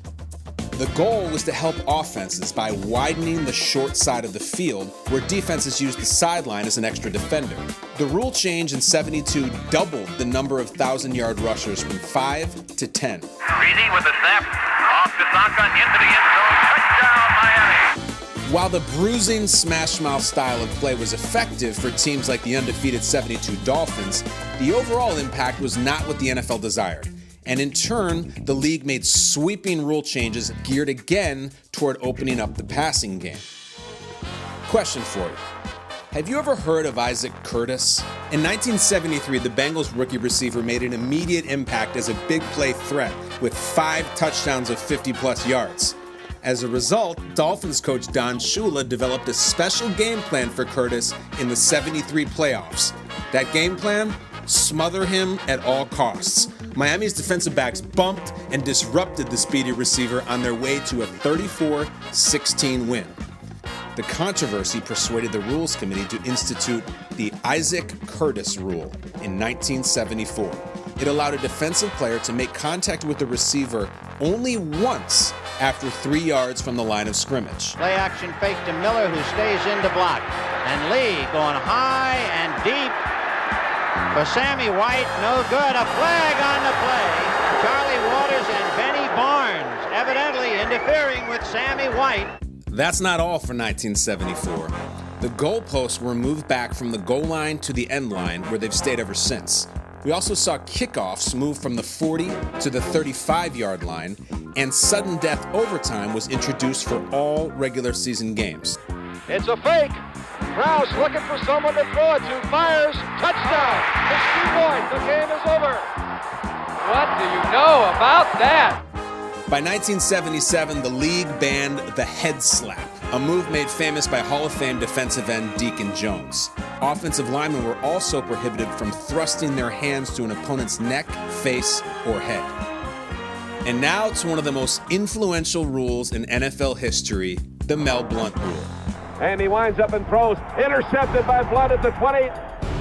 The goal was to help offenses by widening the short side of the field, where defenses used the sideline as an extra defender. The rule change in '72 doubled the number of 1,000-yard rushers from 5 to 10. Reedy with the snap, off to Sanka, into the end zone, touchdown Miami! While the bruising smash-mouth style of play was effective for teams like the undefeated '72 Dolphins, the overall impact was not what the NFL desired. And in turn, the league made sweeping rule changes geared again toward opening up the passing game. Question for you. Have you ever heard of Isaac Curtis? In 1973, the Bengals rookie receiver made an immediate impact as a big play threat with 5 touchdowns of 50-plus yards. As a result, Dolphins coach Don Shula developed a special game plan for Curtis in the '73 playoffs. That game plan? Smother him at all costs. Miami's defensive backs bumped and disrupted the speedy receiver on their way to a 34-16 win. The controversy persuaded the Rules Committee to institute the Isaac Curtis Rule in 1974. It allowed a defensive player to make contact with the receiver only once after 3 yards from the line of scrimmage. Play action fake to Miller, who stays in to block. And Lee going high and deep for Sammy White. No good. A flag on the play. Charlie Waters and Benny Barnes evidently interfering with Sammy White. That's not all for 1974. The goalposts were moved back from the goal line to the end line, where they've stayed ever since. We also saw kickoffs move from the 40 to the 35-yard line, and sudden death overtime was introduced for all regular season games. It's a fake. Krause looking for someone to throw it to. Fires. Touchdown. It's 2 points. The game is over. What do you know about that? By 1977, the league banned the head slap, a move made famous by Hall of Fame defensive end Deacon Jones. Offensive linemen were also prohibited from thrusting their hands to an opponent's neck, face, or head. And now to one of the most influential rules in NFL history, the Mel Blount rule. And he winds up and throws. Intercepted by Blount at the 20.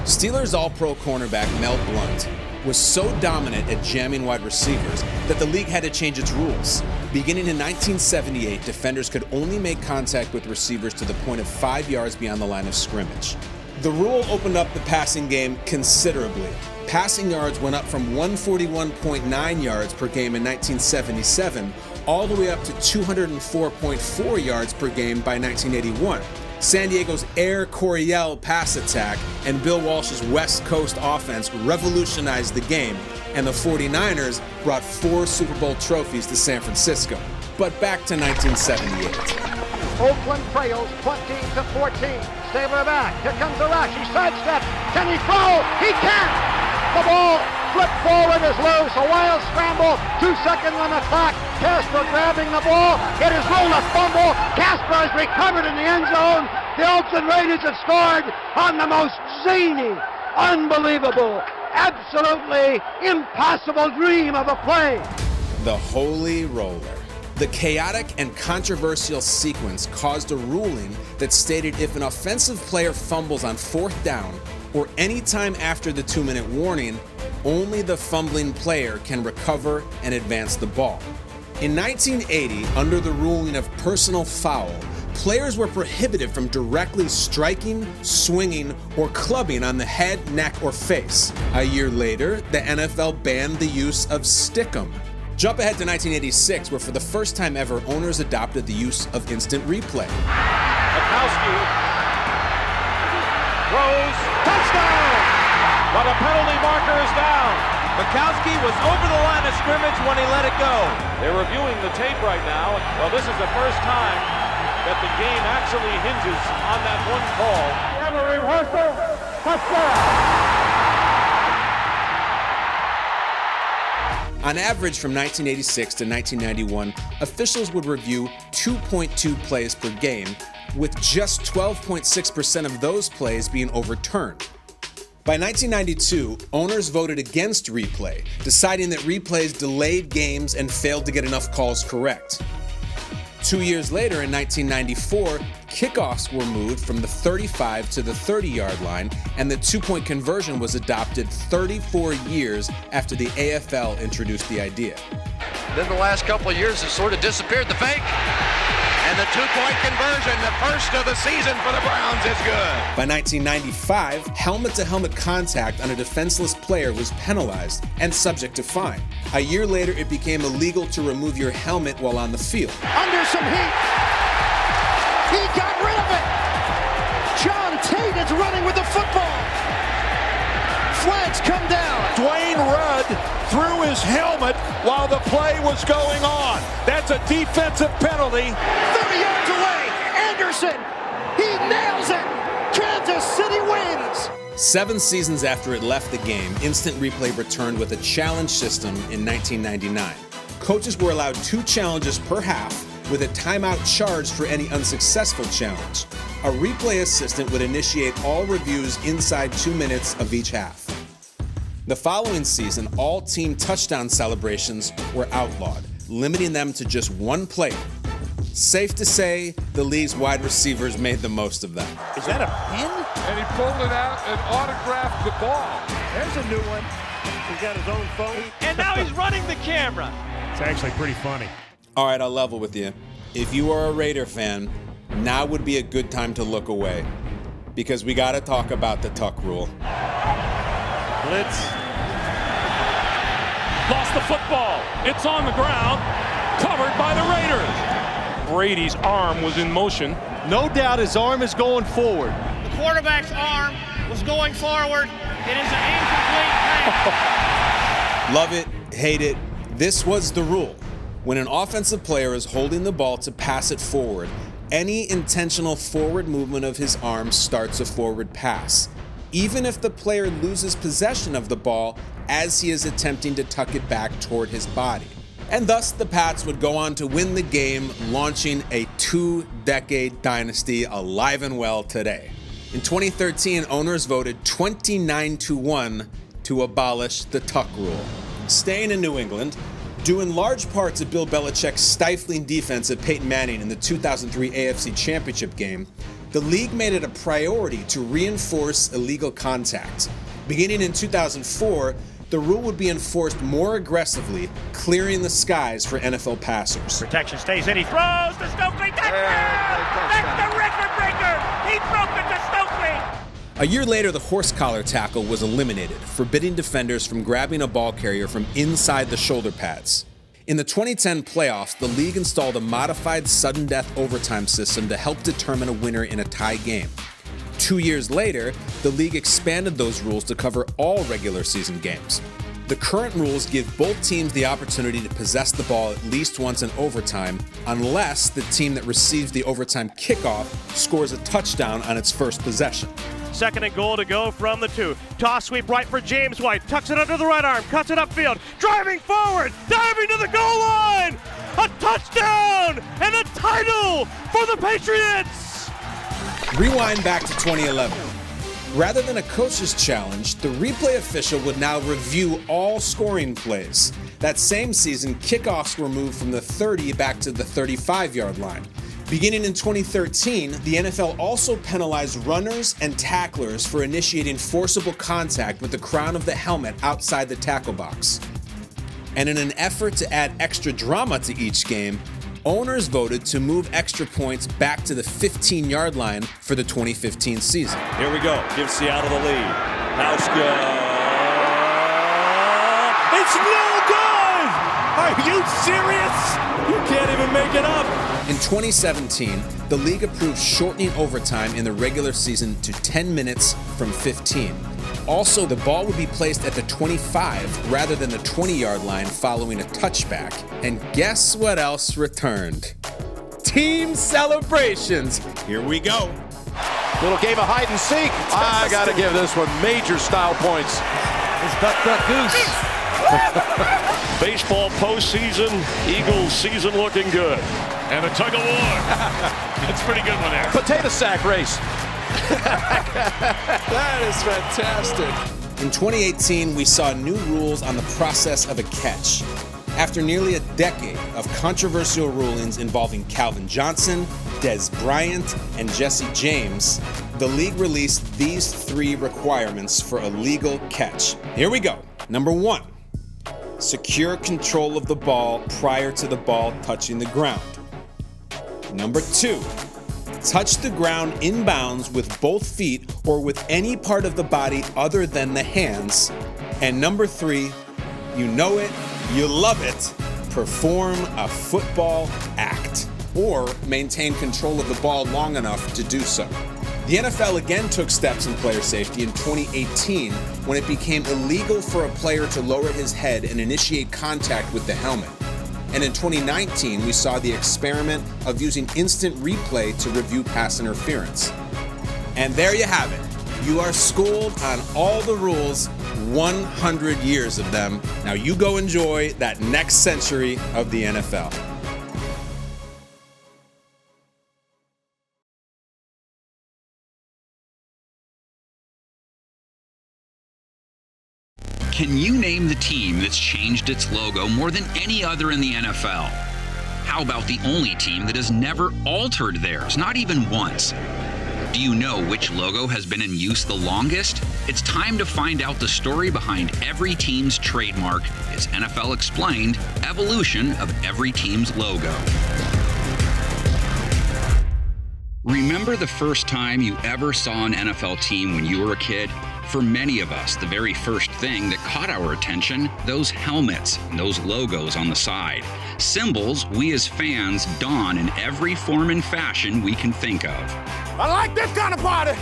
Steelers All-Pro cornerback Mel Blount was so dominant at jamming wide receivers that the league had to change its rules. Beginning in 1978, defenders could only make contact with receivers to the point of 5 yards beyond the line of scrimmage. The rule opened up the passing game considerably. Passing yards went up from 141.9 yards per game in 1977 all the way up to 204.4 yards per game by 1981. San Diego's Air Coryell pass attack and Bill Walsh's West Coast offense revolutionized the game, and the 49ers brought 4 Super Bowl trophies to San Francisco. But back to 1978. Oakland trails 20-14. Stabler back. Here comes the rush. He sidesteps. Can he throw? He can! The ball flipped forward is loose. A wild scramble. 2 seconds on the clock. Casper grabbing the ball. It is ruled a fumble. Casper has recovered in the end zone. The Oakland Raiders have scored on the most zany, unbelievable, absolutely impossible dream of a play. The Holy Roller. The chaotic and controversial sequence caused a ruling that stated if an offensive player fumbles on 4th down or any time after the 2-minute warning, only the fumbling player can recover and advance the ball. In 1980, under the ruling of personal foul, players were prohibited from directly striking, swinging, or clubbing on the head, neck, or face. A year later, the NFL banned the use of stick 'em. Jump ahead to 1986, where for the first time ever, owners adopted the use of instant replay. Mikowski throws, touchdown! But a penalty marker is down. Mikowski was over the line of scrimmage when he let it go. They're reviewing the tape right now. Well, this is the first time that the game actually hinges on that one call. We have a reversal. Touchdown! On average, from 1986 to 1991, officials would review 2.2 plays per game, with just 12.6% of those plays being overturned. By 1992, owners voted against replay, deciding that replays delayed games and failed to get enough calls correct. 2 years later, in 1994, kickoffs were moved from the 35 to the 30-yard line, and the two-point conversion was adopted 34 years after the AFL introduced the idea. Then the last couple of years has sort of disappeared. The fake. And the two-point conversion, the first of the season for the Browns, is good. By 1995, helmet-to-helmet contact on a defenseless player was penalized and subject to fine. A year later, it became illegal to remove your helmet while on the field. Under some heat. He got rid of it. John Tate is running with the football. Flags come down. Dwayne Rudd threw his helmet while the play was going on. That's a defensive penalty. 30 yards away. Anderson. He nails it. Kansas City wins. 7 seasons after it left the game, instant replay returned with a challenge system in 1999. Coaches were allowed 2 challenges per half, with a timeout charged for any unsuccessful challenge. A replay assistant would initiate all reviews inside 2 minutes of each half. The following season, all team touchdown celebrations were outlawed, limiting them to just 1 play. Safe to say, the league's wide receivers made the most of that. Is that a pin? And he pulled it out and autographed the ball. There's a new one. He's got his own phone. And now he's running the camera. It's actually pretty funny. All right, I'll level with you. If you are a Raider fan, now would be a good time to look away, because we got to talk about the tuck rule. Blitz. Lost the football. It's on the ground. Covered by the Raiders. Brady's arm was in motion. No doubt his arm is going forward. The quarterback's arm was going forward. It is an incomplete pass. Love it, hate it. This was the rule. When an offensive player is holding the ball to pass it forward, any intentional forward movement of his arm starts a forward pass, even if the player loses possession of the ball as he is attempting to tuck it back toward his body. And thus the Pats would go on to win the game, launching a 2-decade dynasty alive and well today. In 2013, owners voted 29-1 to abolish the tuck rule. Staying in New England, due in large part to Bill Belichick's stifling defense of Peyton Manning in the 2003 AFC Championship game, the league made it a priority to reinforce illegal contact. Beginning in 2004, the rule would be enforced more aggressively, clearing the skies for NFL passers. Protection stays in. He throws to Stokely. Touchdown! That's the record breaker. He broke it to Stokely. A year later, the horse collar tackle was eliminated, forbidding defenders from grabbing a ball carrier from inside the shoulder pads. In the 2010 playoffs, the league installed a modified sudden death overtime system to help determine a winner in a tie game. 2 years later, the league expanded those rules to cover all regular season games. The current rules give both teams the opportunity to possess the ball at least once in overtime, unless the team that receives the overtime kickoff scores a touchdown on its first possession. 2nd and goal to go from the 2. Toss sweep right for James White. Tucks it under the right arm. Cuts it upfield. Driving forward. Diving to the goal line. A touchdown and a title for the Patriots. Rewind back to 2011. Rather than a coach's challenge, the replay official would now review all scoring plays. That same season, kickoffs were moved from the 30 back to the 35-yard line. Beginning in 2013, the NFL also penalized runners and tacklers for initiating forcible contact with the crown of the helmet outside the tackle box. And in an effort to add extra drama to each game, owners voted to move extra points back to the 15-yard line for the 2015 season. Here we go. Gives Seattle the lead. Hauschka. It's no good! Are you serious? You can't even make it up. In 2017, the league approved shortening overtime in the regular season to 10 minutes from 15. Also, the ball would be placed at the 25 rather than the 20-yard line following a touchback. And guess what else returned? Team celebrations. Here we go. Little game of hide and seek. I got to give this one major style points. It's duck, duck, goose. Baseball postseason, Eagles season looking good. And a tug of war. That's a pretty good one there. Potato sack race. That is fantastic. In 2018, we saw new rules on the process of a catch. After nearly a decade of controversial rulings involving Calvin Johnson, Des Bryant, and Jesse James, the league released these 3 requirements for a legal catch. Here we go. Number 1, secure control of the ball prior to the ball touching the ground. Number 2, touch the ground inbounds with both feet or with any part of the body other than the hands. And number 3, you know it, you love it, perform a football act or maintain control of the ball long enough to do so. The NFL again took steps in player safety in 2018 when it became illegal for a player to lower his head and initiate contact with the helmet. And in 2019, we saw the experiment of using instant replay to review pass interference. And there you have it. You are schooled on all the rules, 100 years of them. Now you go enjoy that next century of the NFL. Can you name the team that's changed its logo more than any other in the NFL? How about the only team that has never altered theirs, not even once? Do you know which logo has been in use the longest? It's time to find out the story behind every team's trademark. It's NFL Explained, Evolution of Every Team's Logo. Remember the first time you ever saw an NFL team when you were a kid? For many of us, the very first thing that caught our attention, those helmets and those logos on the side. Symbols we as fans don in every form and fashion we can think of. I like this kind of party.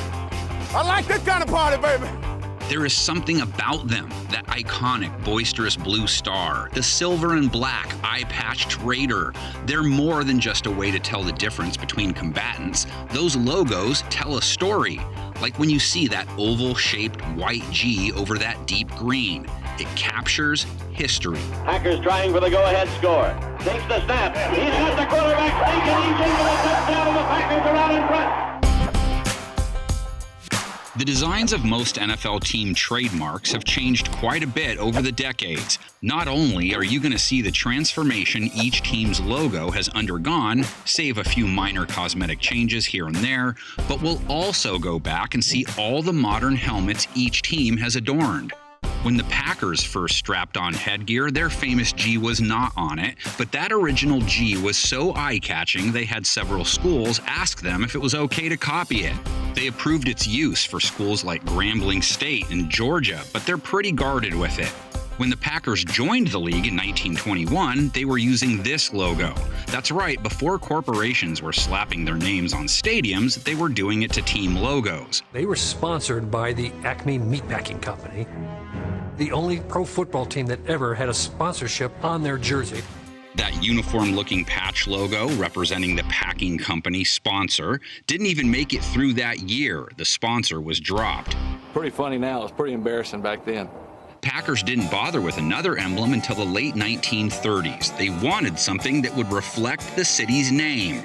I like this kind of party, baby. There is something about them, that iconic, boisterous blue star, the silver and black eye-patched raider. They're more than just a way to tell the difference between combatants. Those logos tell a story, like when you see that oval-shaped white G over that deep green. It captures history. Packers trying for the go-ahead score. Takes the snap. He's got the quarterback thinking he's into the touchdown, and the Packers are out in front. The designs of most NFL team trademarks have changed quite a bit over the decades. Not only are you going to see the transformation each team's logo has undergone, save a few minor cosmetic changes here and there, but we'll also go back and see all the modern helmets each team has adorned. When the Packers first strapped on headgear, their famous G was not on it, but that original G was so eye-catching they had several schools ask them if it was okay to copy it. They approved its use for schools like Grambling State and Georgia, but they're pretty guarded with it. When the Packers joined the league in 1921, they were using this logo. That's right, before corporations were slapping their names on stadiums, they were doing it to team logos. They were sponsored by the Acme Meatpacking Company, the only pro football team that ever had a sponsorship on their jersey. That uniform-looking patch logo representing the packing company sponsor didn't even make it through that year. The sponsor was dropped. Pretty funny now. It's pretty embarrassing back then. Packers didn't bother with another emblem until the late 1930s. They wanted something that would reflect the city's name.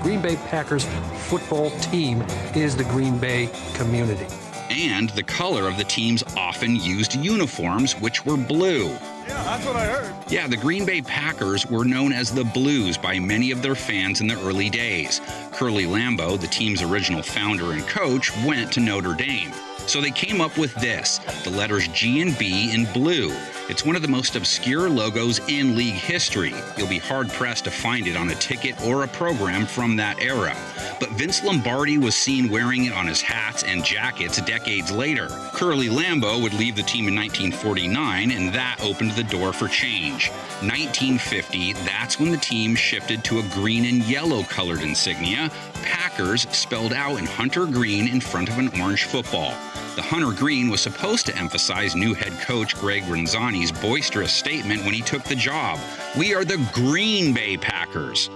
Green Bay Packers football team is the Green Bay community. And the color of the team's often used uniforms, which were blue. Yeah, that's what I heard. Yeah, the Green Bay Packers were known as the Blues by many of their fans in the early days. Curly Lambeau, the team's original founder and coach, went to Notre Dame. So they came up with this, the letters G and B in blue. It's one of the most obscure logos in league history. You'll be hard-pressed to find it on a ticket or a program from that era. But Vince Lombardi was seen wearing it on his hats and jackets decades later. Curly Lambeau would leave the team in 1949, and that opened the door for change. 1950, that's when the team shifted to a green and yellow colored insignia, Packers spelled out in hunter green in front of an orange football. The hunter green was supposed to emphasize new head coach Greg Renzani's boisterous statement when he took the job. We are the Green Bay Packers.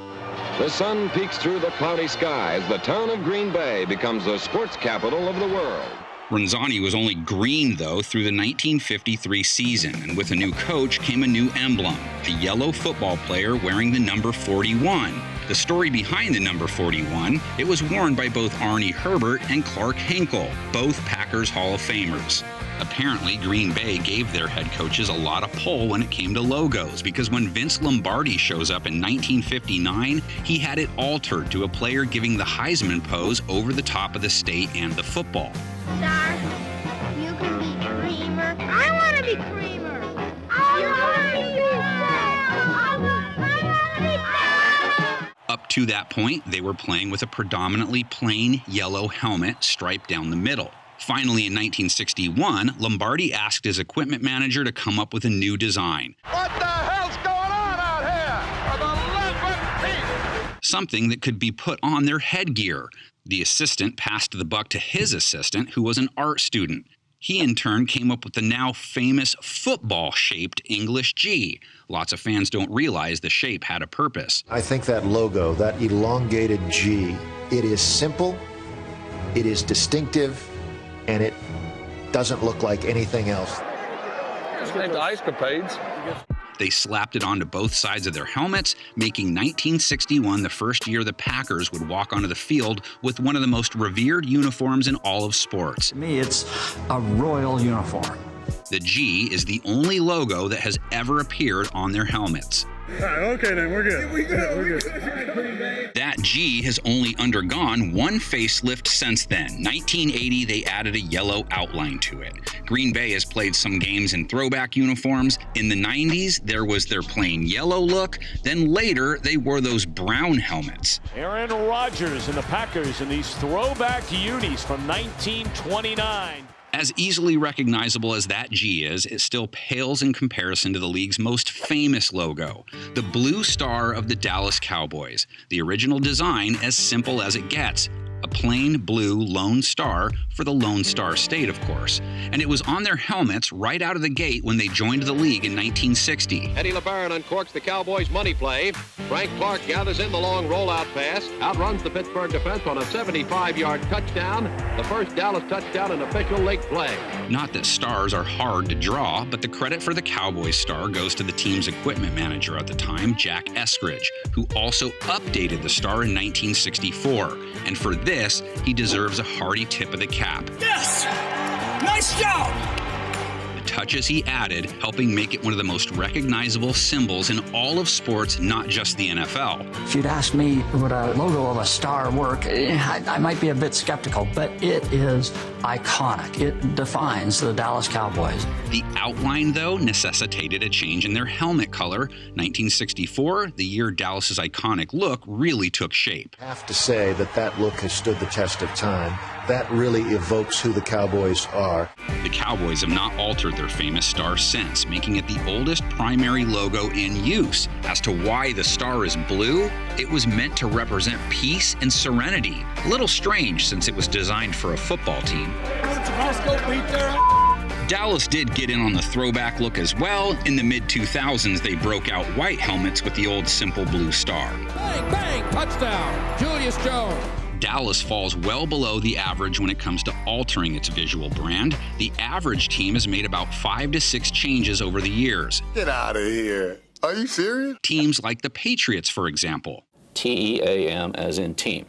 The sun peeks through the cloudy skies. The town of Green Bay becomes the sports capital of the world. Renzani was only green, though, through the 1953 season, and with a new coach came a new emblem, a yellow football player wearing the number 41. The story behind the number 41, it was worn by both Arnie Herbert and Clark Hinkle, both Packers Hall of Famers. Apparently, Green Bay gave their head coaches a lot of pull when it came to logos, because when Vince Lombardi shows up in 1959, he had it altered to a player giving the Heisman pose over the top of the state and the football. Star, you can be creamer. I want to be creamer. I want to be Up to that point, they were playing with a predominantly plain yellow helmet striped down the middle. Finally, in 1961, Lombardi asked his equipment manager to come up with a new design. What the hell's going on out here? For the love of Pete! Something that could be put on their headgear. The assistant passed the buck to his assistant, who was an art student. He, in turn, came up with the now famous football-shaped English G. Lots of fans don't realize the shape had a purpose. I think that logo, that elongated G, it is simple, it is distinctive, and it doesn't look like anything else. Ice capades. They slapped it onto both sides of their helmets, making 1961 the first year the Packers would walk onto the field with one of the most revered uniforms in all of sports. To me, it's a royal uniform. The G is the only logo that has ever appeared on their helmets. Okay, then we're good. We're good. That G has only undergone one facelift since then. 1980, they added a yellow outline to it. Green Bay has played some games in throwback uniforms. In the 90s, there was their plain yellow look. Then later, they wore those brown helmets. Aaron Rodgers and the Packers in these throwback unis from 1929. As easily recognizable as that G is, it still pales in comparison to the league's most famous logo, the blue star of the Dallas Cowboys. The original design, as simple as it gets, a plain blue Lone Star for the Lone Star State, of course. And it was on their helmets right out of the gate when they joined the league in 1960. Eddie LeBaron uncorks the Cowboys' money play. Frank Clark gathers in the long rollout pass, outruns the Pittsburgh defense on a 75-yard touchdown, the first Dallas touchdown in official league play. Not that stars are hard to draw, but the credit for the Cowboys star goes to the team's equipment manager at the time, Jack Eskridge, who also updated the star in 1964. And for this, he deserves a hearty tip of the cap. Yes! Nice job! The touches he added, helping make it one of the most recognizable symbols in all of sports, not just the NFL. If you'd asked me, would a logo of a star work, I might be a bit skeptical, but it is iconic. It defines the Dallas Cowboys. The outline, though, necessitated a change in their helmet color. 1964, the year Dallas's iconic look really took shape. I have to say that that look has stood the test of time. That really evokes who the Cowboys are. The Cowboys have not altered their famous star since, making it the oldest primary logo in use. As to why the star is blue, it was meant to represent peace and serenity. A little strange since it was designed for a football team. Dallas did get in on the throwback look as well. In the mid-2000s, they broke out white helmets with the old simple blue star. Bang, bang, touchdown, Julius Jones. Dallas falls well below the average when it comes to altering its visual brand. The average team has made about 5 to 6 changes over the years. Get out of here. Are you serious? Teams like the Patriots, for example. T-E-A-M as in team.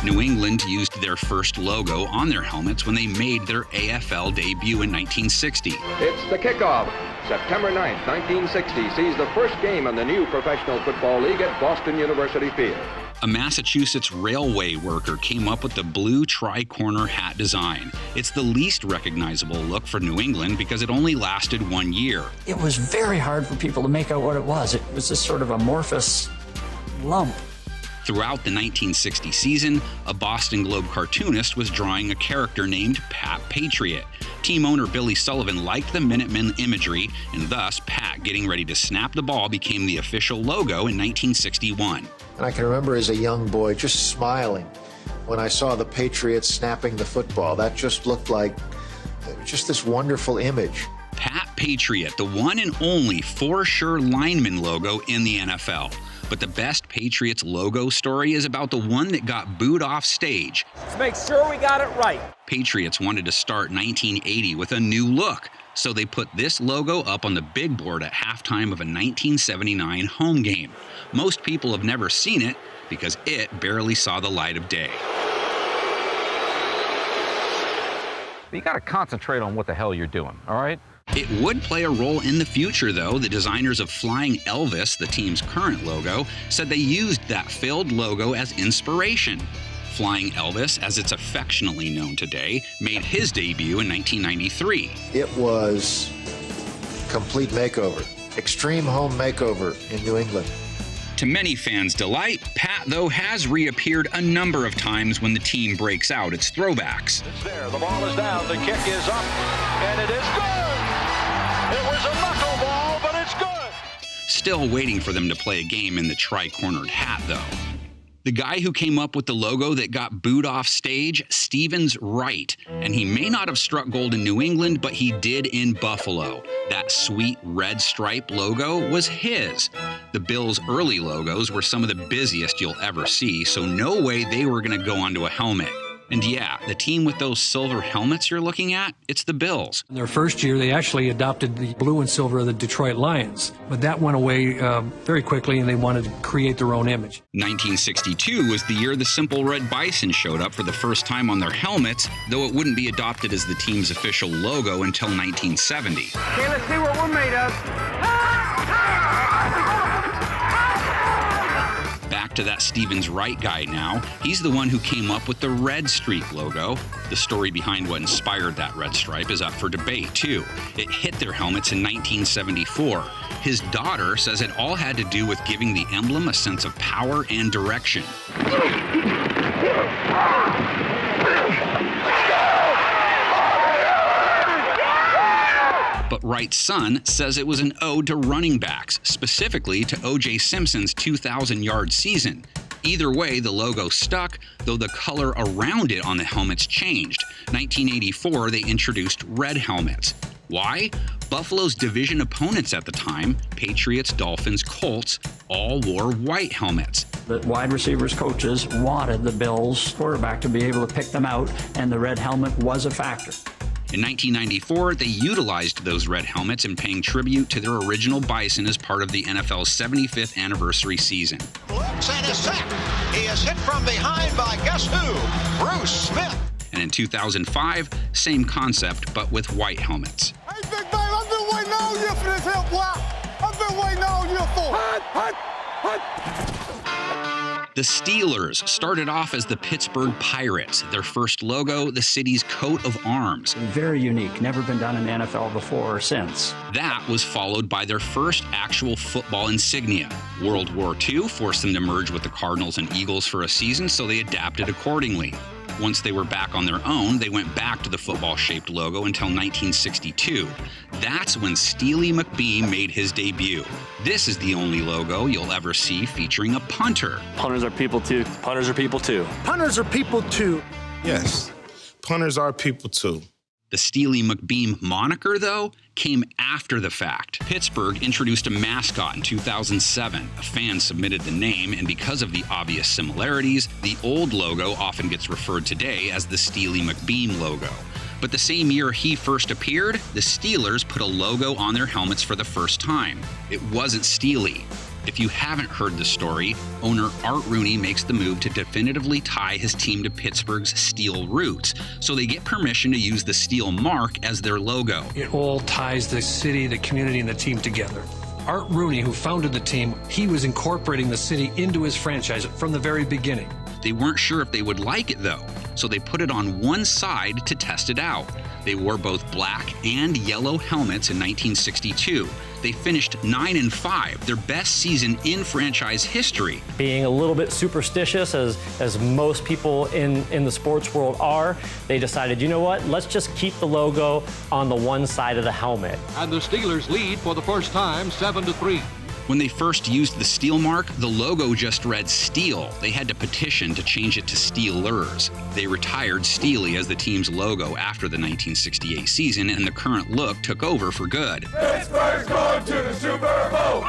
New England used their first logo on their helmets when they made their AFL debut in 1960. It's the kickoff. September 9th, 1960 sees the first game in the new Professional Football League at Boston University Field. A Massachusetts railway worker came up with the blue tri-corner hat design. It's the least recognizable look for New England because it only lasted 1 year. It was very hard for people to make out what it was. It was this sort of amorphous lump. Throughout the 1960 season, a Boston Globe cartoonist was drawing a character named Pat Patriot. Team owner Billy Sullivan liked the Minutemen imagery, and thus Pat getting ready to snap the ball became the official logo in 1961. And I can remember as a young boy just smiling when I saw the Patriots snapping the football. That just looked like just this wonderful image. Pat Patriot, the one and only for sure lineman logo in the NFL. But the best Patriots logo story is about the one that got booed off stage. Let's make sure we got it right. Patriots wanted to start 1980 with a new look, so they put this logo up on the big board at halftime of a 1979 home game. Most people have never seen it because it barely saw the light of day. You got to concentrate on what the hell you're doing, all right? It would play a role in the future, though. The designers of Flying Elvis, the team's current logo, said they used that failed logo as inspiration. Flying Elvis, as it's affectionately known today, made his debut in 1993. It was complete makeover, extreme home makeover in New England. To many fans' delight, Pat, though, has reappeared a number of times when the team breaks out its throwbacks. It's there. The ball is down. The kick is up, and it is good. It was a knuckleball, but it's good. Still waiting for them to play a game in the tri-cornered hat, though. The guy who came up with the logo that got booed off stage, Stevens Wright. And he may not have struck gold in New England, but he did in Buffalo. That sweet red stripe logo was his. The Bills' early logos were some of the busiest you'll ever see, so no way they were going to go onto a helmet. And yeah, the team with those silver helmets you're looking at, it's the Bills. In their first year, they actually adopted the blue and silver of the Detroit Lions. But that went away very quickly, and they wanted to create their own image. 1962 was the year the simple red bison showed up for the first time on their helmets, though it wouldn't be adopted as the team's official logo until 1970. Okay, let's see what we're made of. Back to that Stevens Wright guy now. He's the one who came up with the red streak logo. The story behind what inspired that red stripe is up for debate, too. It hit their helmets in 1974. His daughter says it all had to do with giving the emblem a sense of power and direction. But Wright's son says it was an ode to running backs, specifically to O.J. Simpson's 2,000-yard season. Either way, the logo stuck, though the color around it on the helmets changed. 1984, they introduced red helmets. Why? Buffalo's division opponents at the time, Patriots, Dolphins, Colts, all wore white helmets. The wide receivers coaches wanted the Bills quarterback to be able to pick them out, and the red helmet was a factor. In 1994, they utilized those red helmets in paying tribute to their original Bison as part of the NFL's 75th anniversary season. Looks and is sacked. He is hit from behind by guess who? Bruce Smith. And in 2005, same concept, but with white helmets. Hey, big man, I've been waiting all year for this hip block. I've been waiting all year for it. The Steelers started off as the Pittsburgh Pirates. Their first logo, the city's coat of arms. Very unique, never been done in the NFL before or since. That was followed by their first actual football insignia. World War II forced them to merge with the Cardinals and Eagles for a season, so they adapted accordingly. Once they were back on their own, they went back to the football-shaped logo until 1962. That's when Steely McBeam made his debut. This is the only logo you'll ever see featuring a punter. Punters are people too. Punters are people too. Punters are people too. Yes, punters are people too. The Steely McBeam moniker, though, came after the fact. Pittsburgh introduced a mascot in 2007. A fan submitted the name, and because of the obvious similarities, the old logo often gets referred today as the Steely McBeam logo. But the same year he first appeared, the Steelers put a logo on their helmets for the first time. It wasn't Steely. If you haven't heard the story, owner Art Rooney makes the move to definitively tie his team to Pittsburgh's steel roots, so they get permission to use the steel mark as their logo. It all ties the city, the community, and the team together. Art Rooney, who founded the team, he was incorporating the city into his franchise from the very beginning. They weren't sure if they would like it though, so they put it on one side to test it out. They wore both black and yellow helmets in 1962. They finished 9-5, their best season in franchise history. Being a little bit superstitious, as most people in the sports world are, they decided, you know what, let's just keep the logo on the one side of the helmet. And the Steelers lead for the first time, 7-3. When they first used the steel mark, the logo just read Steel. They had to petition to change it to Steelers. They retired Steely as the team's logo after the 1968 season, and the current look took over for good. Pittsburgh's going to the Super Bowl.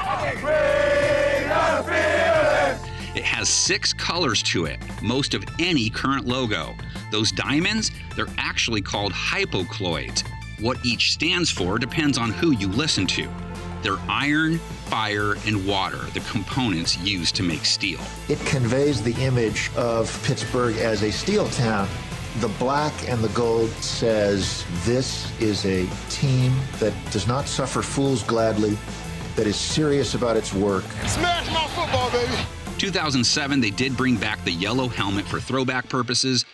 It has 6 colors to it, most of any current logo. Those diamonds, they're actually called hypocloids. What each stands for depends on who you listen to. They're iron, fire, and water, the components used to make steel. It conveys the image of Pittsburgh as a steel town. The black and the gold says this is a team that does not suffer fools gladly, that is serious about its work. Smash my football, baby. 2007, they did bring back the yellow helmet for throwback purposes.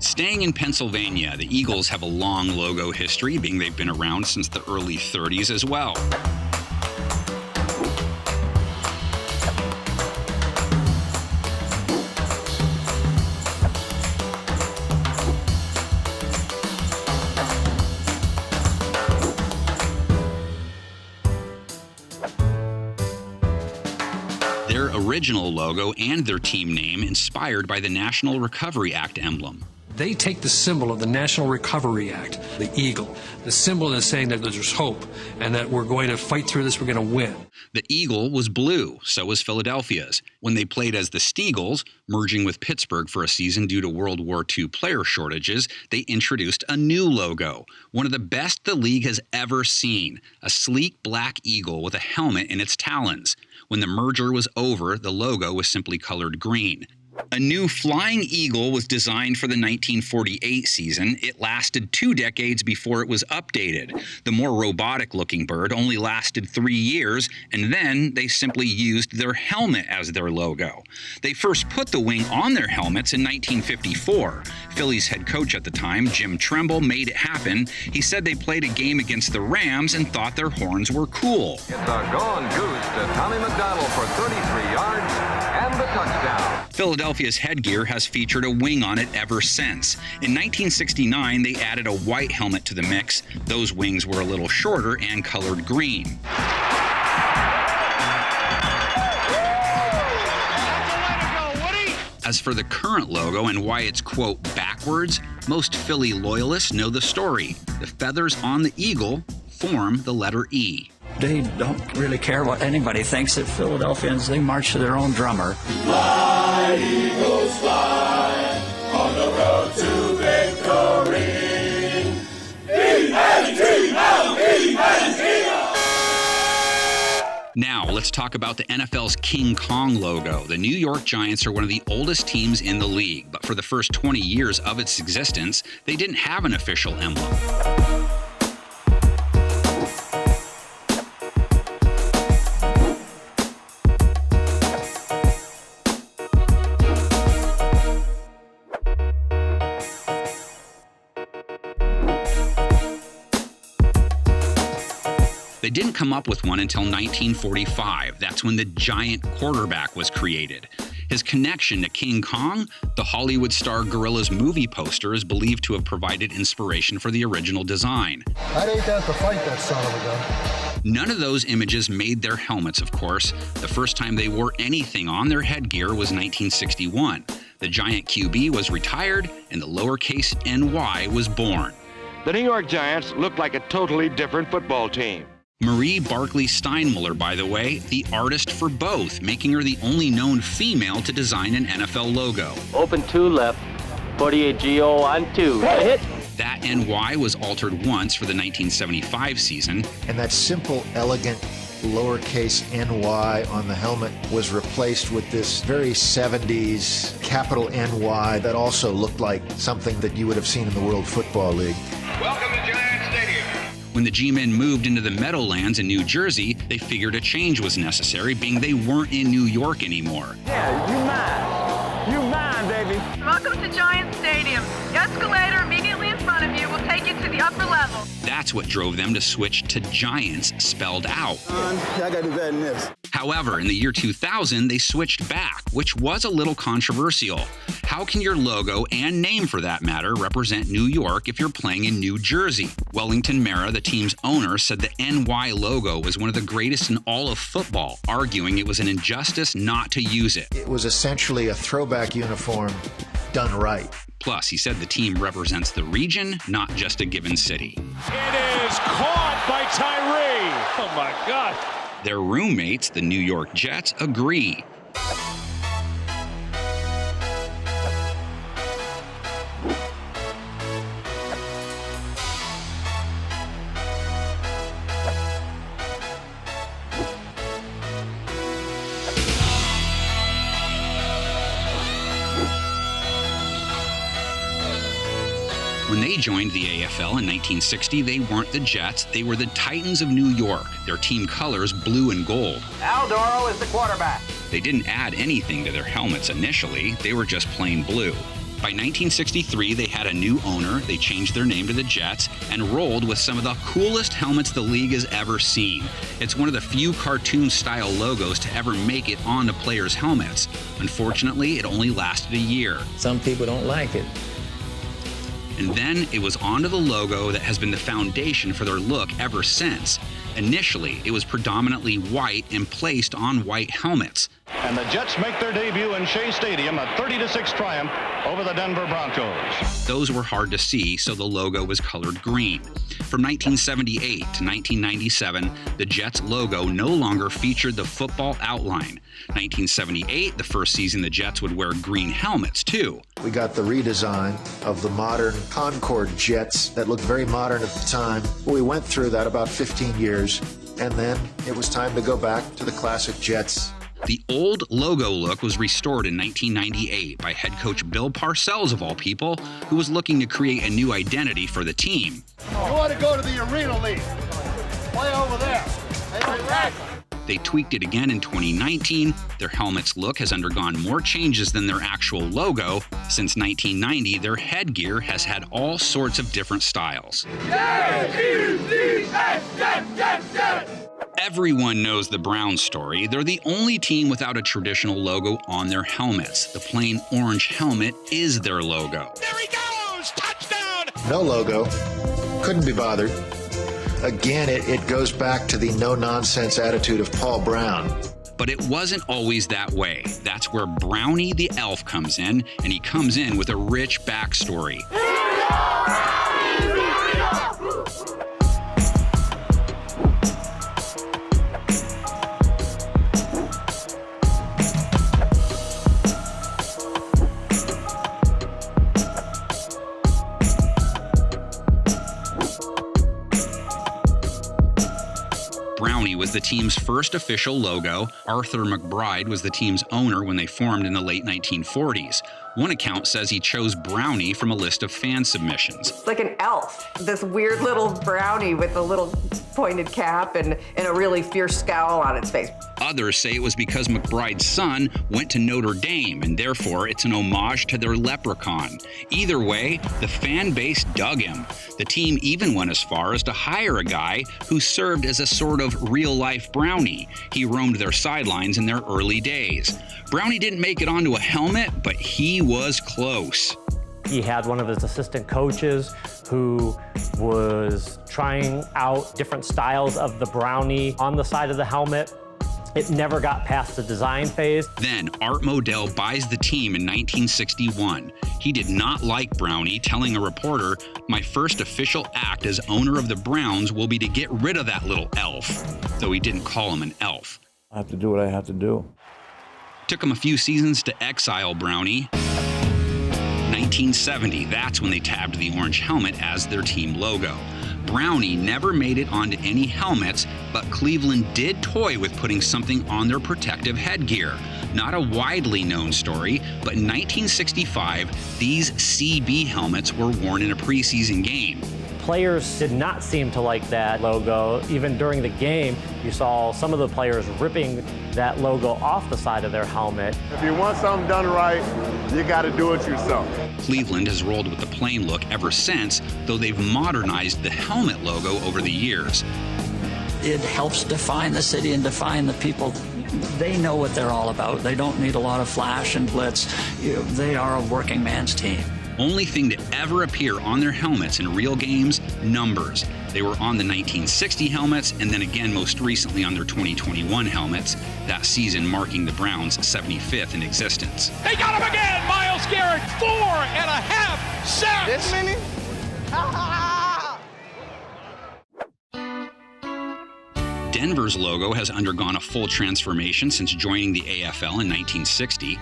Staying in Pennsylvania, the Eagles have a long logo history, being they've been around since the early 30s as well. Their original logo and their team name inspired by the National Recovery Act emblem. They take the symbol of the National Recovery Act, the eagle. The symbol is saying that there's hope and that we're going to fight through this, we're going to win. The eagle was blue, so was Philadelphia's. When they played as the Steagles, merging with Pittsburgh for a season due to World War II player shortages, they introduced a new logo, one of the best the league has ever seen, a sleek black eagle with a helmet in its talons. When the merger was over, the logo was simply colored green. A new flying eagle was designed for the 1948 season. It lasted 2 decades before it was updated. The more robotic-looking bird only lasted 3 years, and then they simply used their helmet as their logo. They first put the wing on their helmets in 1954. Phillies head coach at the time, Jim Tremble, made it happen. He said they played a game against the Rams and thought their horns were cool. It's a gone goose to Tommy McDonald for 33 yards and the touchdown. Philadelphia's headgear has featured a wing on it ever since. In 1969, they added a white helmet to the mix. Those wings were a little shorter and colored green. As for the current logo and why it's, quote, backwards, most Philly loyalists know the story. The feathers on the eagle form the letter E. They don't really care what anybody thinks. That Philadelphians, they march to their own drummer. Fly, Eagles, fly, on the road to victory. Now, let's talk about the NFL's King Kong logo. The New York Giants are one of the oldest teams in the league, but for the first 20 years of its existence, they didn't have an official emblem. They didn't come up with one until 1945. That's when the giant quarterback was created. His connection to King Kong, the Hollywood star Gorilla's movie poster, is believed to have provided inspiration for the original design. I'd hate to have to fight that son of a gun. None of those images made their helmets, of course. The first time they wore anything on their headgear was 1961. The giant QB was retired, and the lowercase NY was born. The New York Giants looked like a totally different football team. Marie Barkley Steinmuller, by the way, the artist for both, making her the only known female to design an NFL logo. Open 2 left, 48 GO on 2. Hit. That NY was altered once for the 1975 season. And that simple, elegant lowercase ny on the helmet was replaced with this very 70s capital NY that also looked like something that you would have seen in the World Football League. Welcome to Giant Stadium. When the G-men moved into the Meadowlands in New Jersey, they figured a change was necessary, being they weren't in New York anymore. Yeah, you mine, baby. Welcome to Giant Stadium. The escalator immediately in front of you will take you to the upper level. That's what drove them to switch to Giants, spelled out. I gotta do better than this. However, in the year 2000, they switched back, which was a little controversial. How can your logo, and name for that matter, represent New York if you're playing in New Jersey? Wellington Mara, the team's owner, said the NY logo was one of the greatest in all of football, arguing it was an injustice not to use it. It was essentially a throwback uniform done right. Plus, he said the team represents the region, not just a given city. It is caught by Tyree. Oh, my God. Their roommates, the New York Jets, agree. When they joined the AFL in 1960, they weren't the Jets, they were the Titans of New York, their team colors blue and gold. Al Doro is the quarterback. They didn't add anything to their helmets initially, they were just plain blue. By 1963, they had a new owner, they changed their name to the Jets, and rolled with some of the coolest helmets the league has ever seen. It's one of the few cartoon-style logos to ever make it onto players' helmets. Unfortunately, it only lasted a year. Some people don't like it. And then it was onto the logo that has been the foundation for their look ever since. Initially, it was predominantly white and placed on white helmets. And the Jets make their debut in Shea Stadium, a 30-6 triumph over the Denver Broncos. Those were hard to see, so the logo was colored green. From 1978 to 1997, the Jets logo no longer featured the football outline. 1978, the first season the Jets would wear green helmets, too. We got the redesign of the modern Concorde jets that looked very modern at the time. We went through that about 15 years, and then it was time to go back to the classic jets. The old logo look was restored in 1998 by head coach Bill Parcells, of all people, who was looking to create a new identity for the team. You want to go to the Arena League. Play over there. Exactly. They tweaked it again in 2019. Their helmet's look has undergone more changes than their actual logo. Since 1990, their headgear has had all sorts of different styles. Everyone knows the Browns story. They're the only team without a traditional logo on their helmets. The plain orange helmet is their logo. There he goes! Touchdown! No logo. Couldn't be bothered. Again, it goes back to the no-nonsense attitude of Paul Brown. But it wasn't always that way. That's where Brownie the elf comes in, and he comes in with a rich backstory. Brownie was the team's first official logo. Arthur McBride was the team's owner when they formed in the late 1940s. One account says he chose Brownie from a list of fan submissions. It's like an elf, this weird little brownie with a little pointed cap and a really fierce scowl on its face. Others say it was because McBride's son went to Notre Dame, and therefore it's an homage to their leprechaun. Either way, the fan base dug him. The team even went as far as to hire a guy who served as a sort of real-life Brownie. He roamed their sidelines in their early days. Brownie didn't make it onto a helmet, but he was close. He had one of his assistant coaches who was trying out different styles of the Brownie on the side of the helmet. It never got past the design phase. Then Art Modell buys the team in 1961. He did not like Brownie, telling a reporter, "My first official act as owner of the Browns will be to get rid of that little elf," though he didn't call him an elf. I have to do what I have to do. Took him a few seasons to exile Brownie. 1970, that's when they tabbed the orange helmet as their team logo. Brownie never made it onto any helmets, but Cleveland did toy with putting something on their protective headgear. Not a widely known story, but in 1965, these CB helmets were worn in a preseason game. Players did not seem to like that logo. Even during the game, you saw some of the players ripping that logo off the side of their helmet. If you want something done right, you got to do it yourself. Cleveland has rolled with the plain look ever since, though they've modernized the helmet logo over the years. It helps define the city and define the people. They know what they're all about. They don't need a lot of flash and blitz. They are a working man's team. Only thing to ever appear on their helmets in real games, numbers. They were on the 1960 helmets and then again most recently on their 2021 helmets, that season marking the Browns' 75th in existence. They got him again! Myles Garrett, 4.5 sacks! This many? Denver's logo has undergone a full transformation since joining the AFL in 1960.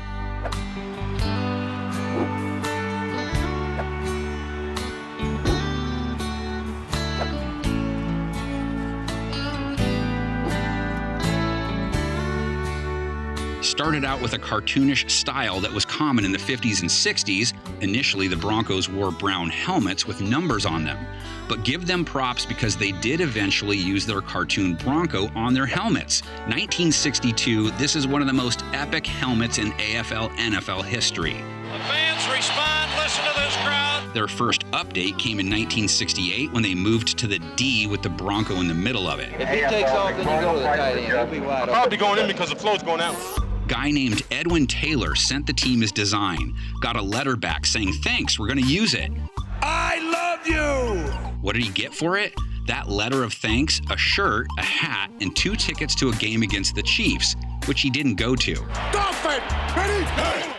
Started out with a cartoonish style that was common in the 50s and 60s. Initially, the Broncos wore brown helmets with numbers on them. But give them props because they did eventually use their cartoon Bronco on their helmets. 1962, this is one of the most epic helmets in AFL-NFL history. The fans respond, listen to this crowd. Their first update came in 1968 when they moved to the D with the Bronco in the middle of it. If he takes off, then you go to the tight end. He'll be wide open. I'll probably going in because the flow's going out. Guy named Edwin Taylor sent the team his design, got a letter back saying, "Thanks, we're going to use it." I love you! What did he get for it? That letter of thanks, a shirt, a hat, and 2 tickets to a game against the Chiefs, which he didn't go to.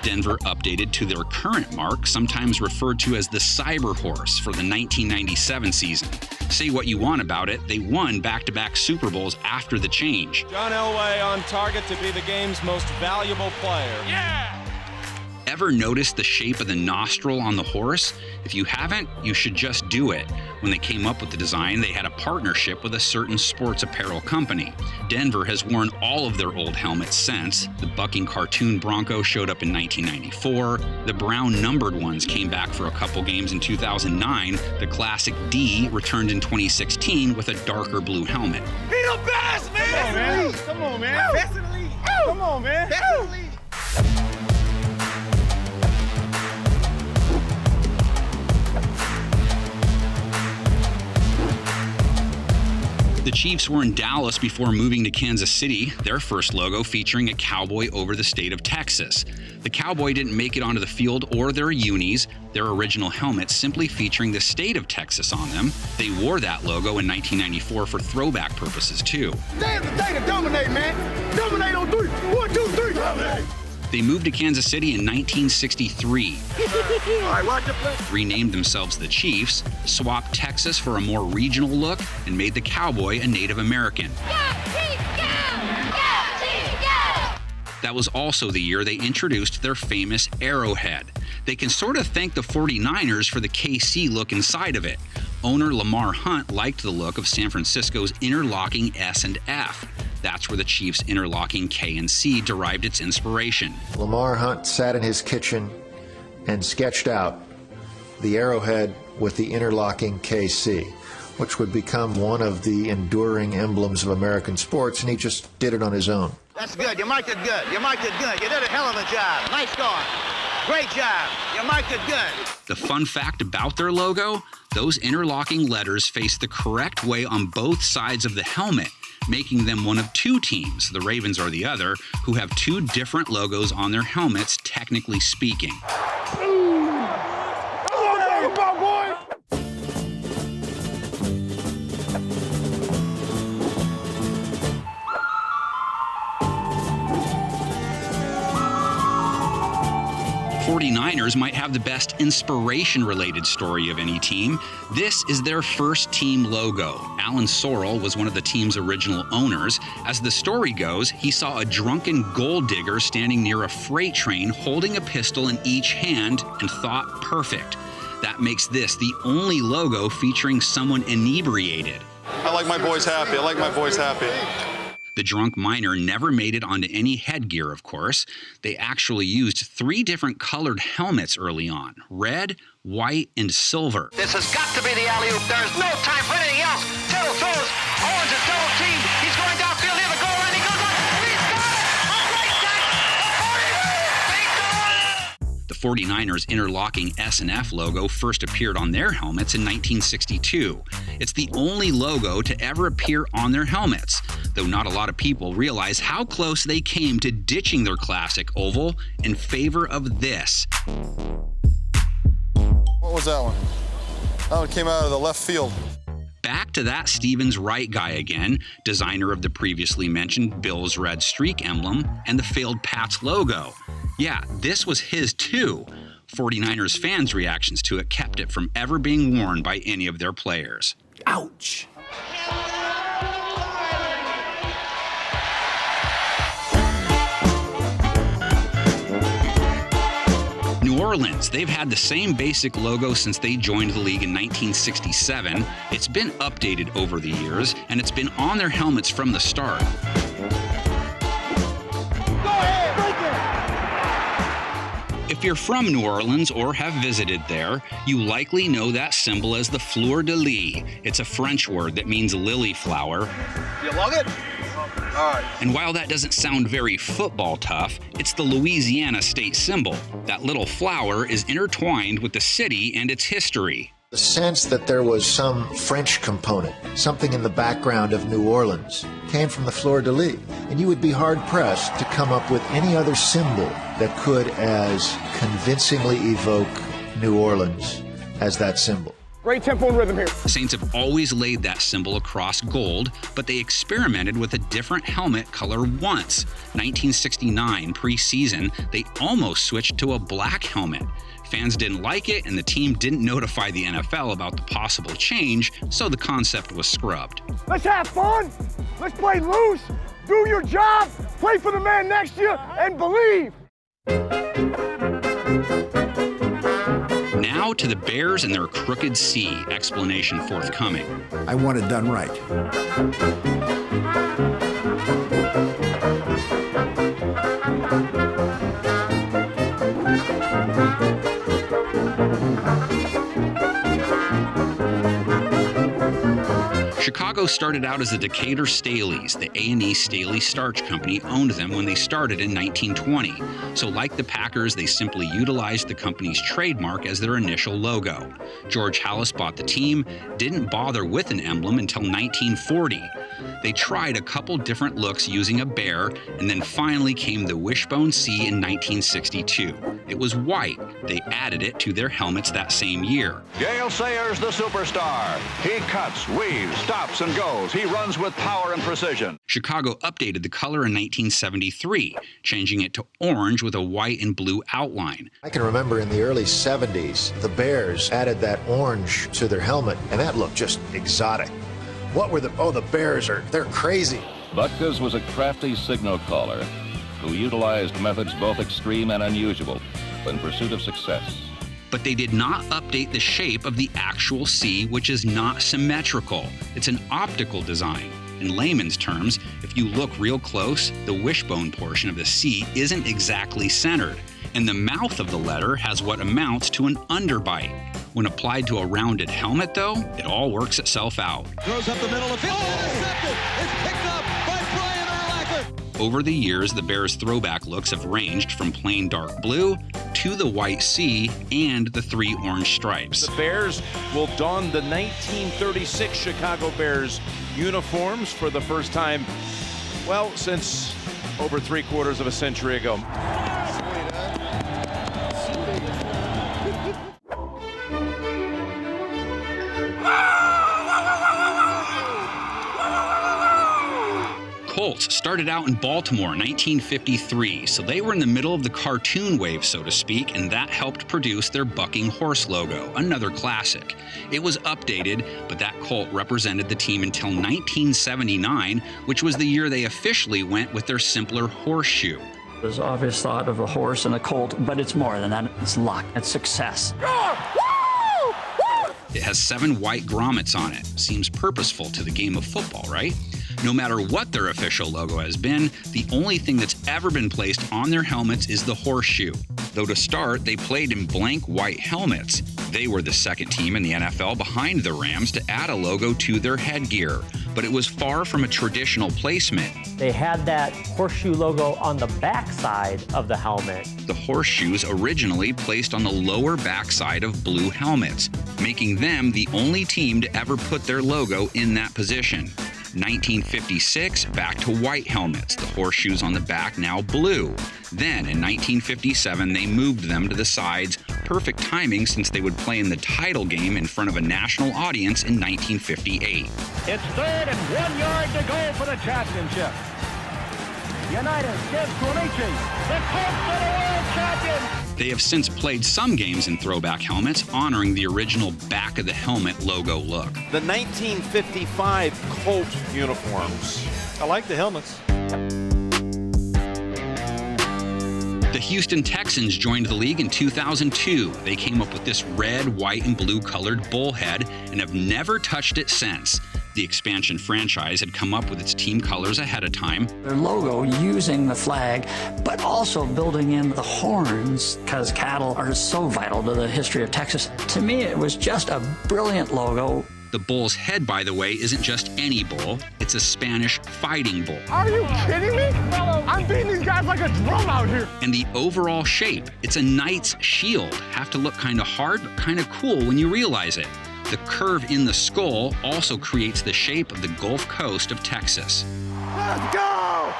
Denver updated to their current mark, sometimes referred to as the Cyber Horse, for the 1997 season. Say what you want about it, they won back-to-back Super Bowls after the change. John Elway on target to be the game's most valuable player. Yeah! Ever notice the shape of the nostril on the horse? If you haven't, you should just do it. When they came up with the design, they had a partnership with a certain sports apparel company. Denver has worn all of their old helmets since. The bucking cartoon Bronco showed up in 1994. The brown numbered ones came back for a couple games in 2009. The classic D returned in 2016 with a darker blue helmet. He the best, man! Come on, man. Best in the league. Come on, man. Best in the league. The Chiefs were in Dallas before moving to Kansas City, their first logo featuring a cowboy over the state of Texas. The cowboy didn't make it onto the field or their unis, their original helmets simply featuring the state of Texas on them. They wore that logo in 1994 for throwback purposes too. Damn the day to dominate, man. Dominate on 3. 1, 2, 3. Dominate. They moved to Kansas City in 1963. All right, watch the play. Renamed themselves the Chiefs, swapped Texas for a more regional look, and made the cowboy a Native American. That was also the year they introduced their famous arrowhead. They can sort of thank the 49ers for the KC look inside of it. Owner Lamar Hunt liked the look of San Francisco's interlocking S and F. That's where the Chiefs' interlocking K and C derived its inspiration. Lamar Hunt sat in his kitchen and sketched out the arrowhead with the interlocking KC, which would become one of the enduring emblems of American sports, and he just did it on his own. That's good. You marked it good. You marked it good. You did a hell of a job. Nice going. Great job. You marked it good. The fun fact about their logo, those interlocking letters face the correct way on both sides of the helmet, making them one of 2 teams, the Ravens are the other, who have 2 different logos on their helmets, technically speaking. Boy. 49ers might have the best inspiration-related story of any team. This is their first team logo. Alan Sorrell was one of the team's original owners. As the story goes, he saw a drunken gold digger standing near a freight train holding a pistol in each hand and thought, perfect. That makes this the only logo featuring someone inebriated. I like my boys happy. I like my boys happy. The drunk miner never made it onto any headgear, of course. They actually used 3 different colored helmets early on: red, white, and silver. This has got to be the alley-oop. There is no time for anything else. Tittle throws. Owens is double teamed. He's going downfield near the goal line. He goes up. He's got it. A great catch. The 49ers interlocking S&F logo first appeared on their helmets in 1962. It's the only logo to ever appear on their helmets, though not a lot of people realize how close they came to ditching their classic oval in favor of this. What was that one? That one came out of the left field. Back to that Stevens Wright guy again, designer of the previously mentioned Bills red streak emblem and the failed Pats logo. Yeah, this was his too. 49ers fans' reactions to it kept it from ever being worn by any of their players. Ouch. New Orleans, they've had the same basic logo since they joined the league in 1967. It's been updated over the years, and it's been on their helmets from the start. If you're from New Orleans or have visited there, you likely know that symbol as the fleur de lis. It's a French word that means lily flower. You love it? All right. And while that doesn't sound very football tough, it's the Louisiana state symbol. That little flower is intertwined with the city and its history. The sense that there was some French component, something in the background of New Orleans, came from the fleur de lis. And you would be hard-pressed to come up with any other symbol that could as convincingly evoke New Orleans as that symbol. Great tempo and rhythm here. Saints have always laid that symbol across gold, but they experimented with a different helmet color once. 1969 preseason, they almost switched to a black helmet. Fans didn't like it, and the team didn't notify the NFL about the possible change, so the concept was scrubbed. Let's have fun. Let's play loose. Do your job. Play for the man next to you and believe. Now to the Bears and their crooked C, explanation forthcoming. I want it done right. Chicago started out as the Decatur Staleys. The A&E Staley Starch Company owned them when they started in 1920. So like the Packers, they simply utilized the company's trademark as their initial logo. George Halas bought the team, didn't bother with an emblem until 1940. They tried a couple different looks using a bear, and then finally came the Wishbone C in 1962. It was white. They added it to their helmets that same year. Gale Sayers, the superstar. He cuts, weaves, stops, and goes. He runs with power and precision. Chicago updated the color in 1973, changing it to orange with a white and blue outline. I can remember in the early 70s, the Bears added that orange to their helmet, and that looked just exotic. What were the Bears they're crazy. Butkus was a crafty signal caller who utilized methods both extreme and unusual in pursuit of success. But they did not update the shape of the actual C, which is not symmetrical. It's an optical design. In layman's terms, if you look real close, the wishbone portion of the C isn't exactly centered, and the mouth of the letter has what amounts to an underbite. When applied to a rounded helmet, though, it all works itself out. Throws up the middle of the field. Intercepted. It's picked up by Brian Urlacher. Over the years, the Bears' throwback looks have ranged from plain dark blue to the white C and the 3 orange stripes. The Bears will don the 1936 Chicago Bears uniforms for the first time, well, since over 3/4 of a century ago. Colts started out in Baltimore in 1953, so they were in the middle of the cartoon wave, so to speak, and that helped produce their bucking horse logo, another classic. It was updated, but that Colt represented the team until 1979, which was the year they officially went with their simpler horseshoe. There's obvious thought of a horse and a colt, but it's more than that. It's luck. It's success. It has 7 white grommets on it. Seems purposeful to the game of football, right? No matter what their official logo has been, the only thing that's ever been placed on their helmets is the horseshoe. Though to start, they played in blank white helmets. They were the second team in the NFL behind the Rams to add a logo to their headgear, but it was far from a traditional placement. They had that horseshoe logo on the backside of the helmet. The horseshoes originally placed on the lower backside of blue helmets, making them the only team to ever put their logo in that position. 1956, back to white helmets, the horseshoes on the back now blue. Then in 1957, they moved them to the sides, perfect timing since they would play in the title game in front of a national audience in 1958. It's 3rd and 1 yard to go for the championship. United gives to Amici. The Colts are the world champions. They have since played some games in throwback helmets, honoring the original back of the helmet logo look. The 1955 Colt uniforms. I like the helmets. The Houston Texans joined the league in 2002. They came up with this red, white, and blue colored bullhead and have never touched it since. The expansion franchise had come up with its team colors ahead of time. Their logo using the flag, but also building in the horns, because cattle are so vital to the history of Texas. To me, it was just a brilliant logo. The bull's head, by the way, isn't just any bull. It's a Spanish fighting bull. Are you kidding me? I'm beating these guys like a drum out here. And the overall shape, it's a knight's shield. Have to look kind of hard, but kind of cool when you realize it. The curve in the skull also creates the shape of the Gulf Coast of Texas. Let's go!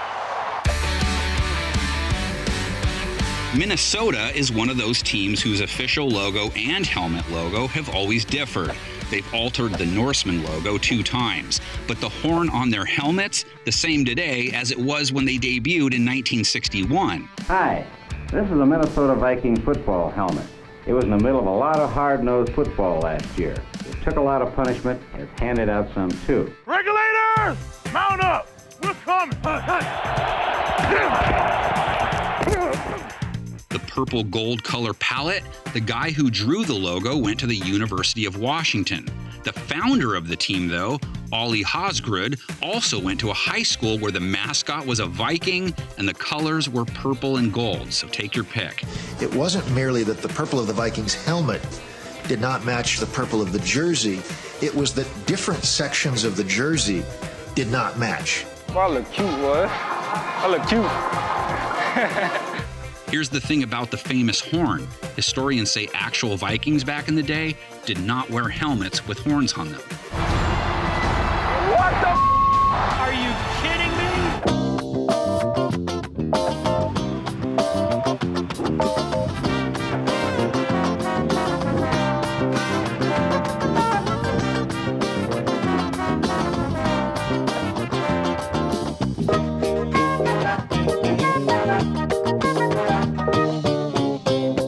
Minnesota is one of those teams whose official logo and helmet logo have always differed. They've altered the Norseman logo 2 times, but the horn on their helmets, the same today as it was when they debuted in 1961. Hi, this is a Minnesota Viking football helmet. It was in the middle of a lot of hard-nosed football last year. It took a lot of punishment. It's handed out some, too. Regulators, mount up. We're coming. The purple gold color palette, the guy who drew the logo went to the University of Washington. The founder of the team, though, Ollie Hosgrud, also went to a high school where the mascot was a Viking and the colors were purple and gold, so take your pick. It wasn't merely that the purple of the Vikings helmet did not match the purple of the jersey, it was that different sections of the jersey did not match. Well, I look cute, boy. I look cute. Here's the thing about the famous horn. Historians say actual Vikings back in the day did not wear helmets with horns on them. What the Are you kidding me?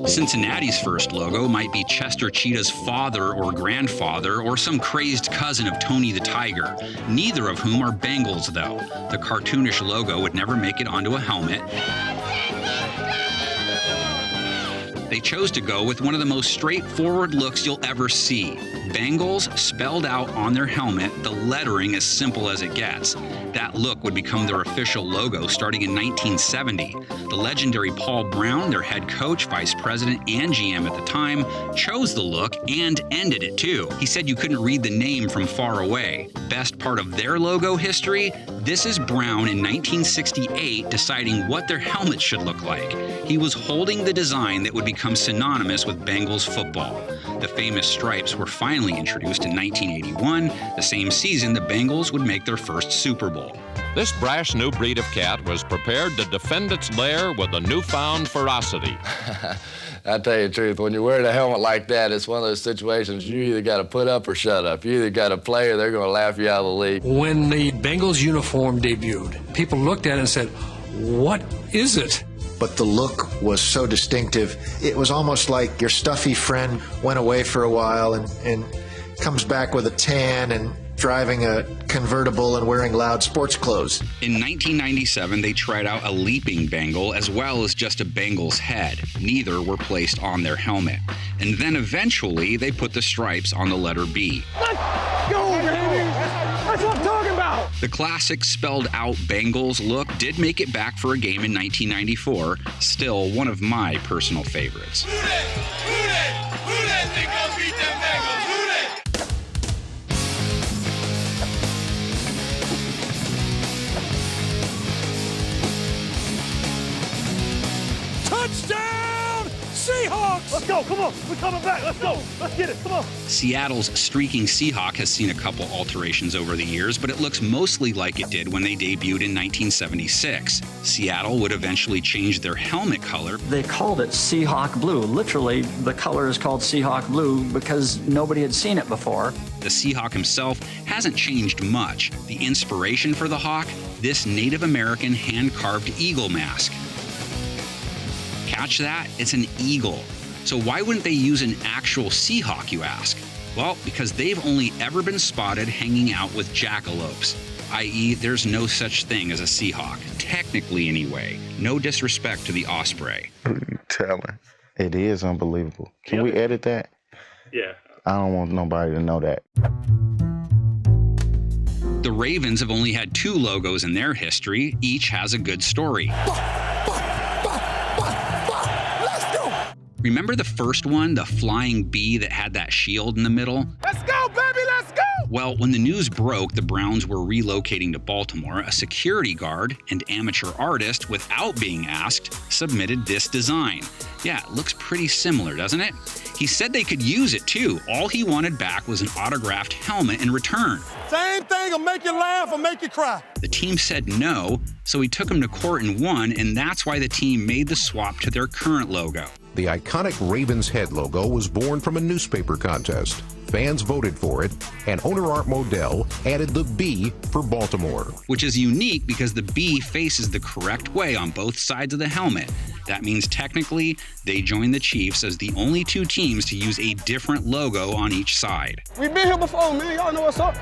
Cincinnati's first logo might be Chester Cheetah's father or grandfather or some crazed cousin of Tony the Tiger, neither of whom are Bengals, though. The cartoonish logo would never make it onto a helmet. They chose to go with one of the most straightforward looks you'll ever see. Bengals spelled out on their helmet, the lettering as simple as it gets. That look would become their official logo starting in 1970. The legendary Paul Brown, their head coach, vice president, and GM at the time, chose the look and ended it too. He said you couldn't read the name from far away. Best part of their logo history? This is Brown in 1968 deciding what their helmet should look like. He was holding the design that would become synonymous with Bengals football. The famous stripes were finally introduced in 1981, the same season the Bengals would make their first Super Bowl. This brash new breed of cat was prepared to defend its lair with a newfound ferocity. I'll tell you the truth, when you're wearing a helmet like that, it's one of those situations you either got to put up or shut up. You either got to play or they're going to laugh you out of the league. When the Bengals uniform debuted, people looked at it and said, "What is it?" But the look was so distinctive, it was almost like your stuffy friend went away for a while and comes back with a tan and driving a convertible and wearing loud sports clothes. In 1997, they tried out a leaping Bengal as well as just a Bengal's head. Neither were placed on their helmet. And then eventually, they put the stripes on the letter B. Let's go, baby! That's what I'm talking about! The classic spelled-out Bengals look did make it back for a game in 1994, still one of my personal favorites. Touchdown, Seahawks! Let's go, come on, we're coming back, let's go, let's get it, come on. Seattle's streaking Seahawk has seen a couple alterations over the years, but it looks mostly like it did when they debuted in 1976. Seattle would eventually change their helmet color. They called it Seahawk Blue. Literally, the color is called Seahawk Blue because nobody had seen it before. The Seahawk himself hasn't changed much. The inspiration for the Hawk? This Native American hand-carved eagle mask. Catch that? It's an eagle. So why wouldn't they use an actual Seahawk, you ask? Well, because they've only ever been spotted hanging out with jackalopes, i.e. there's no such thing as a Seahawk, technically anyway. No disrespect to the osprey. Telling. It is unbelievable. Can we edit that? Yeah. I don't want nobody to know that. The Ravens have only had 2 logos in their history. Each has a good story. Remember the first one, the flying bee that had that shield in the middle? Let's go, baby, let's go! Well, when the news broke the Browns were relocating to Baltimore, a security guard and amateur artist, without being asked, submitted this design. Yeah, it looks pretty similar, doesn't it? He said they could use it too. All he wanted back was an autographed helmet in return. Same thing, will make you laugh or make you cry. The team said no, so he took him to court and won, and that's why the team made the swap to their current logo. The iconic Ravens head logo was born from a newspaper contest. Fans voted for it, and owner Art Modell added the B for Baltimore. Which is unique because the B faces the correct way on both sides of the helmet. That means technically, they joined the Chiefs as the only 2 teams to use a different logo on each side. We've been here before, man. Y'all know what's up.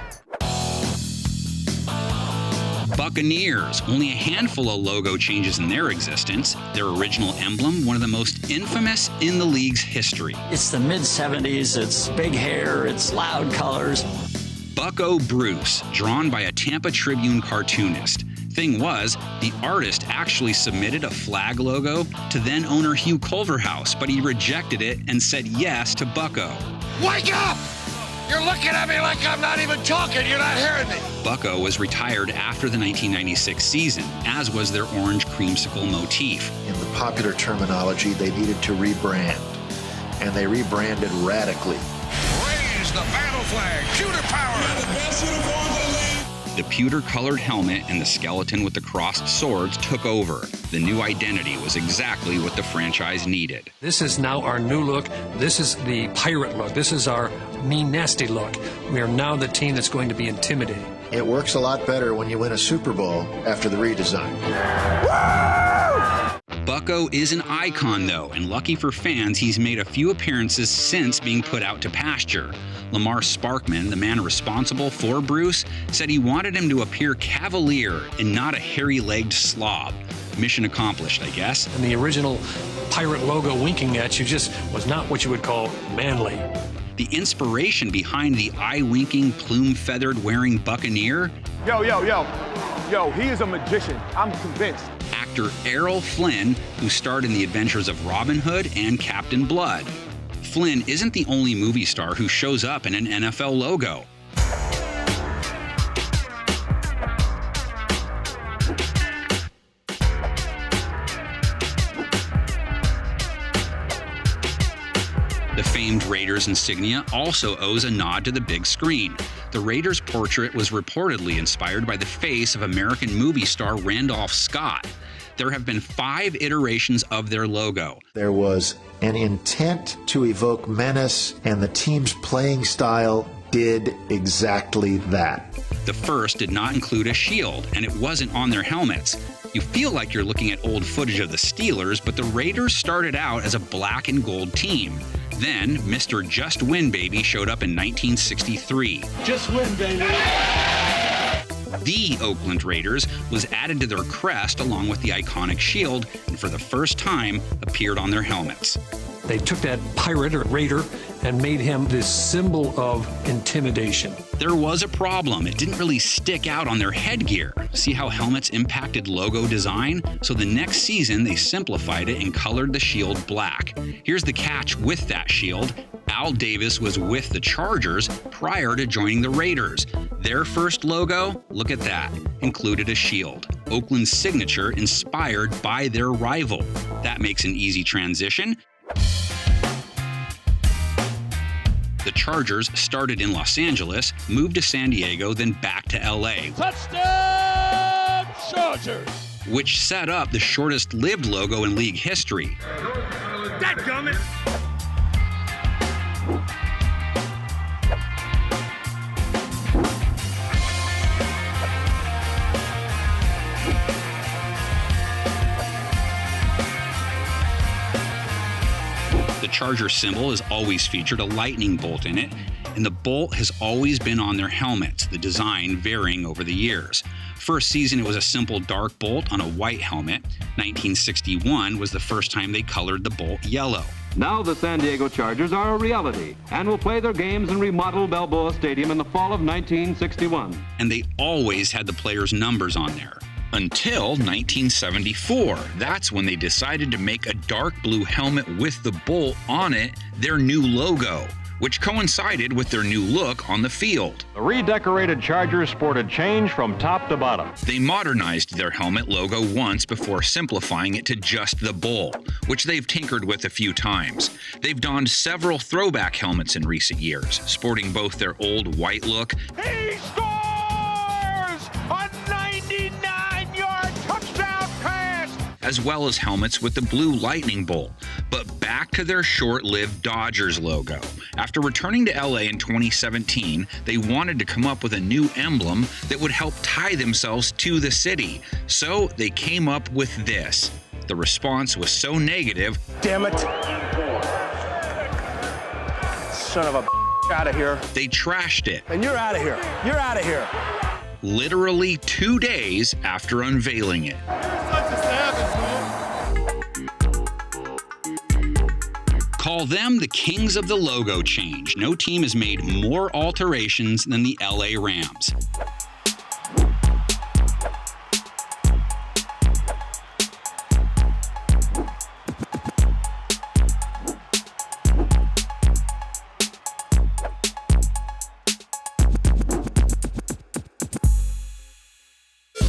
Buccaneers, only a handful of logo changes in their existence. Their original emblem, one of the most infamous in the league's history. It's the mid-70s, it's big hair, it's loud colors. Bucko Bruce, drawn by a Tampa Tribune cartoonist. Thing was, the artist actually submitted a flag logo to then owner Hugh Culverhouse, but he rejected it and said yes to Bucko. Wake up! You're looking at me like I'm not even talking. You're not hearing me. Bucko was retired after the 1996 season, as was their orange creamsicle motif. In the popular terminology, they needed to rebrand, and they rebranded radically. Raise the battle flag. Shooter power. The best uniforms in the league. The pewter-colored helmet and the skeleton with the crossed swords took over. The new identity was exactly what the franchise needed. This is now our new look. This is the pirate look. This is our mean, nasty look. We are now the team that's going to be intimidating. It works a lot better when you win a Super Bowl after the redesign. Bucko is an icon, though, and lucky for fans, he's made a few appearances since being put out to pasture. Lamar Sparkman, the man responsible for Bruce, said he wanted him to appear cavalier and not a hairy-legged slob. Mission accomplished, I guess. And the original pirate logo winking at you just was not what you would call manly. The inspiration behind the eye-winking, plume-feathered wearing Buccaneer? Yo, he is a magician. I'm convinced. Actor Errol Flynn, who starred in the adventures of Robin Hood and Captain Blood. Flynn isn't the only movie star who shows up in an NFL logo. The famed Raiders insignia also owes a nod to the big screen. The Raiders portrait was reportedly inspired by the face of American movie star Randolph Scott. There have been 5 iterations of their logo. There was an intent to evoke menace, and the team's playing style did exactly that. The first did not include a shield, and it wasn't on their helmets. You feel like you're looking at old footage of the Steelers, but the Raiders started out as a black and gold team. Then, Mr. Just Win Baby showed up in 1963. Just win, baby. The Oakland Raiders was added to their crest along with the iconic shield, and for the first time appeared on their helmets. They took that pirate or raider and made him this symbol of intimidation. There was a problem. It didn't really stick out on their headgear. See how helmets impacted logo design? So the next season, they simplified it and colored the shield black. Here's the catch with that shield. Al Davis was with the Chargers prior to joining the Raiders. Their first logo, look at that, included a shield. Oakland's signature inspired by their rival. That makes an easy transition. The Chargers started in Los Angeles, moved to San Diego, then back to LA. Touchdown, Chargers! Which set up the shortest-lived logo in league history. Dadgummit! The Charger symbol has always featured a lightning bolt in it, and the bolt has always been on their helmets, the design varying over the years. First season, it was a simple dark bolt on a white helmet. 1961 was the first time they colored the bolt yellow. Now the San Diego Chargers are a reality and will play their games in remodeled Balboa Stadium in the fall of 1961. And they always had the players' numbers on there. Until 1974. That's when they decided to make a dark blue helmet with the bolt on it their new logo, which coincided with their new look on the field. The redecorated Chargers sported change from top to bottom. They modernized their helmet logo once before simplifying it to just the bowl, which they've tinkered with a few times. They've donned several throwback helmets in recent years, sporting both their old white look. He scores a 99-yard touchdown pass! As well as helmets with the blue lightning bolt. But back to their short-lived Dodgers logo. After returning to LA in 2017, they wanted to come up with a new emblem that would help tie themselves to the city. So they came up with this. The response was so negative. Damn it. Son of a out of here. They trashed it. And you're out of here. You're out of here. Literally 2 days after unveiling it. Call them the kings of the logo change. No team has made more alterations than the LA Rams.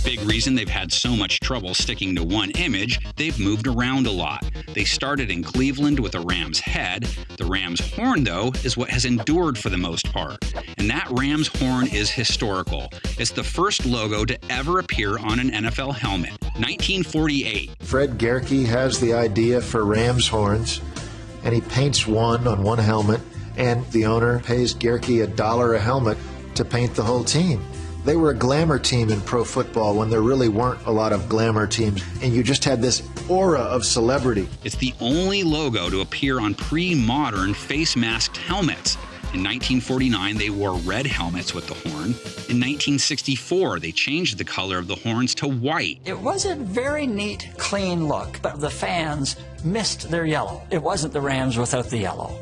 Big reason they've had so much trouble sticking to one image, they've moved around a lot. They started in Cleveland with a ram's head. The ram's horn, though, is what has endured for the most part. And that ram's horn is historical. It's the first logo to ever appear on an NFL helmet. 1948. Fred Gehrke has the idea for ram's horns, and he paints one on one helmet, and the owner pays Gehrke $1 a helmet to paint the whole team. They were a glamour team in pro football when there really weren't a lot of glamour teams, and you just had this aura of celebrity. It's the only logo to appear on pre-modern face-masked helmets. In 1949, they wore red helmets with the horn. In 1964, they changed the color of the horns to white. It was a very neat, clean look, but the fans missed their yellow. It wasn't the Rams without the yellow.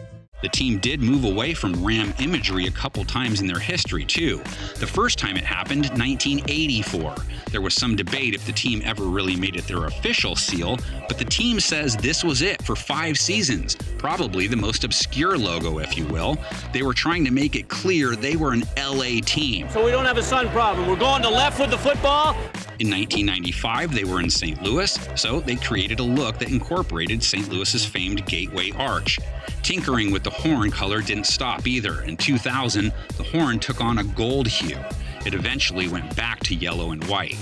The team did move away from Ram imagery a couple times in their history, too. The first time it happened, 1984. There was some debate if the team ever really made it their official seal, but the team says this was it for 5 seasons. Probably the most obscure logo, if you will. They were trying to make it clear they were an LA team. So we don't have a sun problem. We're going to left with the football. In 1995, they were in St. Louis, so they created a look that incorporated St. Louis's famed Gateway Arch. Tinkering with the horn color didn't stop either. In 2000, the horn took on a gold hue. It eventually went back to yellow and white.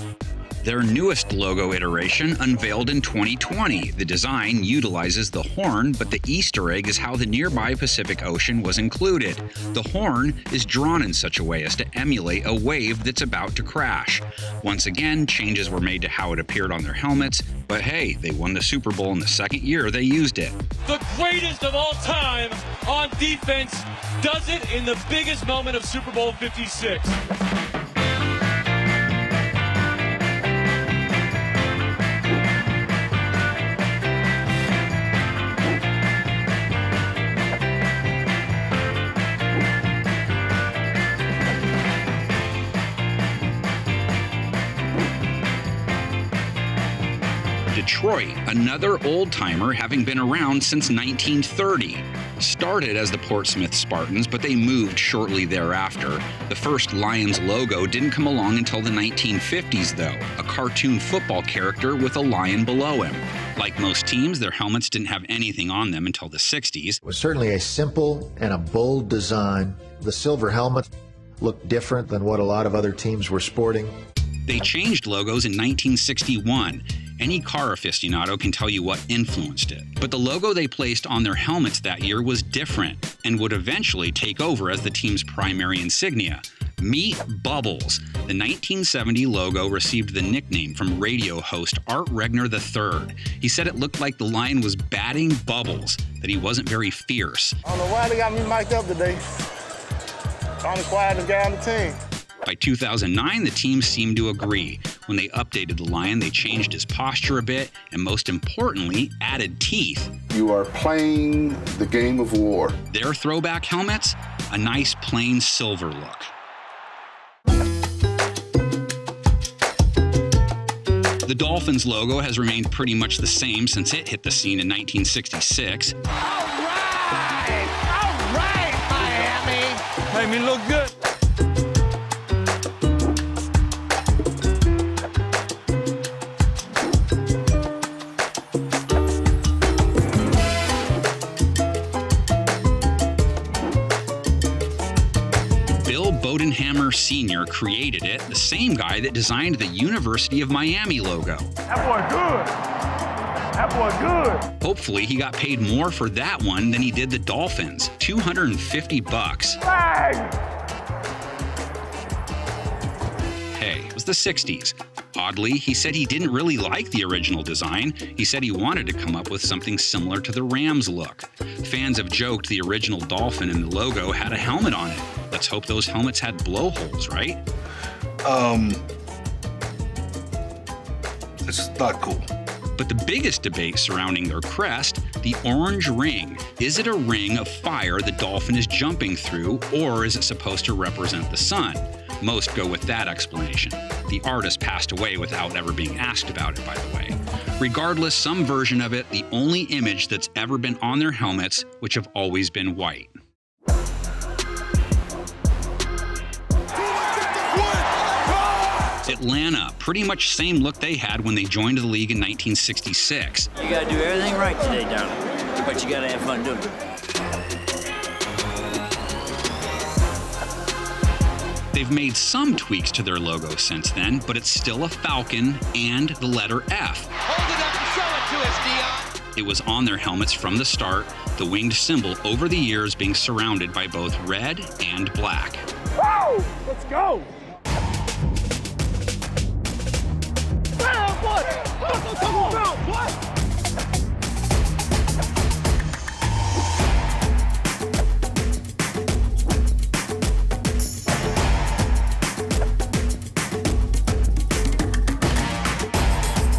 Their newest logo iteration unveiled in 2020. The design utilizes the horn, but the Easter egg is how the nearby Pacific Ocean was included. The horn is drawn in such a way as to emulate a wave that's about to crash. Once again, changes were made to how it appeared on their helmets, but hey, they won the Super Bowl in the second year they used it. The greatest of all time on defense does it in the biggest moment of Super Bowl 56. Detroit, another old-timer having been around since 1930. Started as the Portsmouth Spartans, but they moved shortly thereafter. The first Lions logo didn't come along until the 1950s, though, a cartoon football character with a lion below him. Like most teams, their helmets didn't have anything on them until the 60s. It was certainly a simple and a bold design. The silver helmet looked different than what a lot of other teams were sporting. They changed logos in 1961. Any car aficionado can tell you what influenced it. But the logo they placed on their helmets that year was different and would eventually take over as the team's primary insignia. Meet Bubbles. The 1970 logo received the nickname from radio host Art Regner III. He said it looked like the lion was batting bubbles, that he wasn't very fierce. I don't know why they got me mic'd up today. I'm the quietest guy on the team. By 2009, the team seemed to agree. When they updated the lion, they changed his posture a bit, and most importantly, added teeth. You are playing the game of war. Their throwback helmets, a nice plain silver look. The Dolphins logo has remained pretty much the same since it hit the scene in 1966. All right, Miami. Made me look good. Bodenhammer Sr. created it, the same guy that designed the University of Miami logo. That boy good. That boy good. Hopefully, he got paid more for that one than he did the Dolphins, $250. Bang! Hey, it was the 60s. Oddly, he said he didn't really like the original design. He said he wanted to come up with something similar to the Rams look. Fans have joked the original Dolphin in the logo had a helmet on it. Let's hope those helmets had blowholes, right? It's not cool. But the biggest debate surrounding their crest, the orange ring. Is it a ring of fire the dolphin is jumping through, or is it supposed to represent the sun? Most go with that explanation. The artist passed away without ever being asked about it, by the way. Regardless, some version of it, the only image that's ever been on their helmets, which have always been white. Atlanta, pretty much same look they had when they joined the league in 1966. You gotta do everything right today, darling, but you gotta have fun doing it. They've made some tweaks to their logo since then, but it's still a falcon and the letter F. Hold it up and show it to us, Dion. It was on their helmets from the start, the winged symbol over the years being surrounded by both red and black. Woo! Let's go!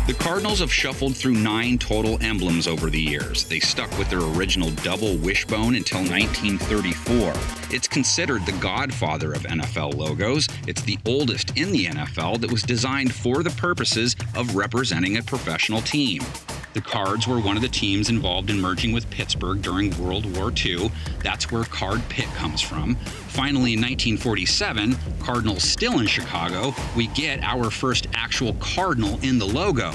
The Cardinals have shuffled through 9 total emblems over the years. They stuck with their original double wishbone until 1934. It's considered the godfather of NFL logos. It's the oldest in the NFL that was designed for the purposes of representing a professional team. The Cards were one of the teams involved in merging with Pittsburgh during World War II. That's where Card Pitt comes from. Finally, in 1947, Cardinals still in Chicago, we get our first actual Cardinal in the logo.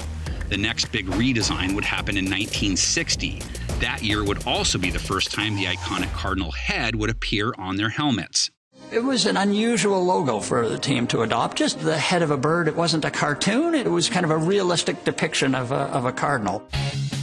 The next big redesign would happen in 1960. That year would also be the first time the iconic Cardinal head would appear on their helmets. It was an unusual logo for the team to adopt. Just the head of a bird. It wasn't a cartoon. It was kind of a realistic depiction of a cardinal.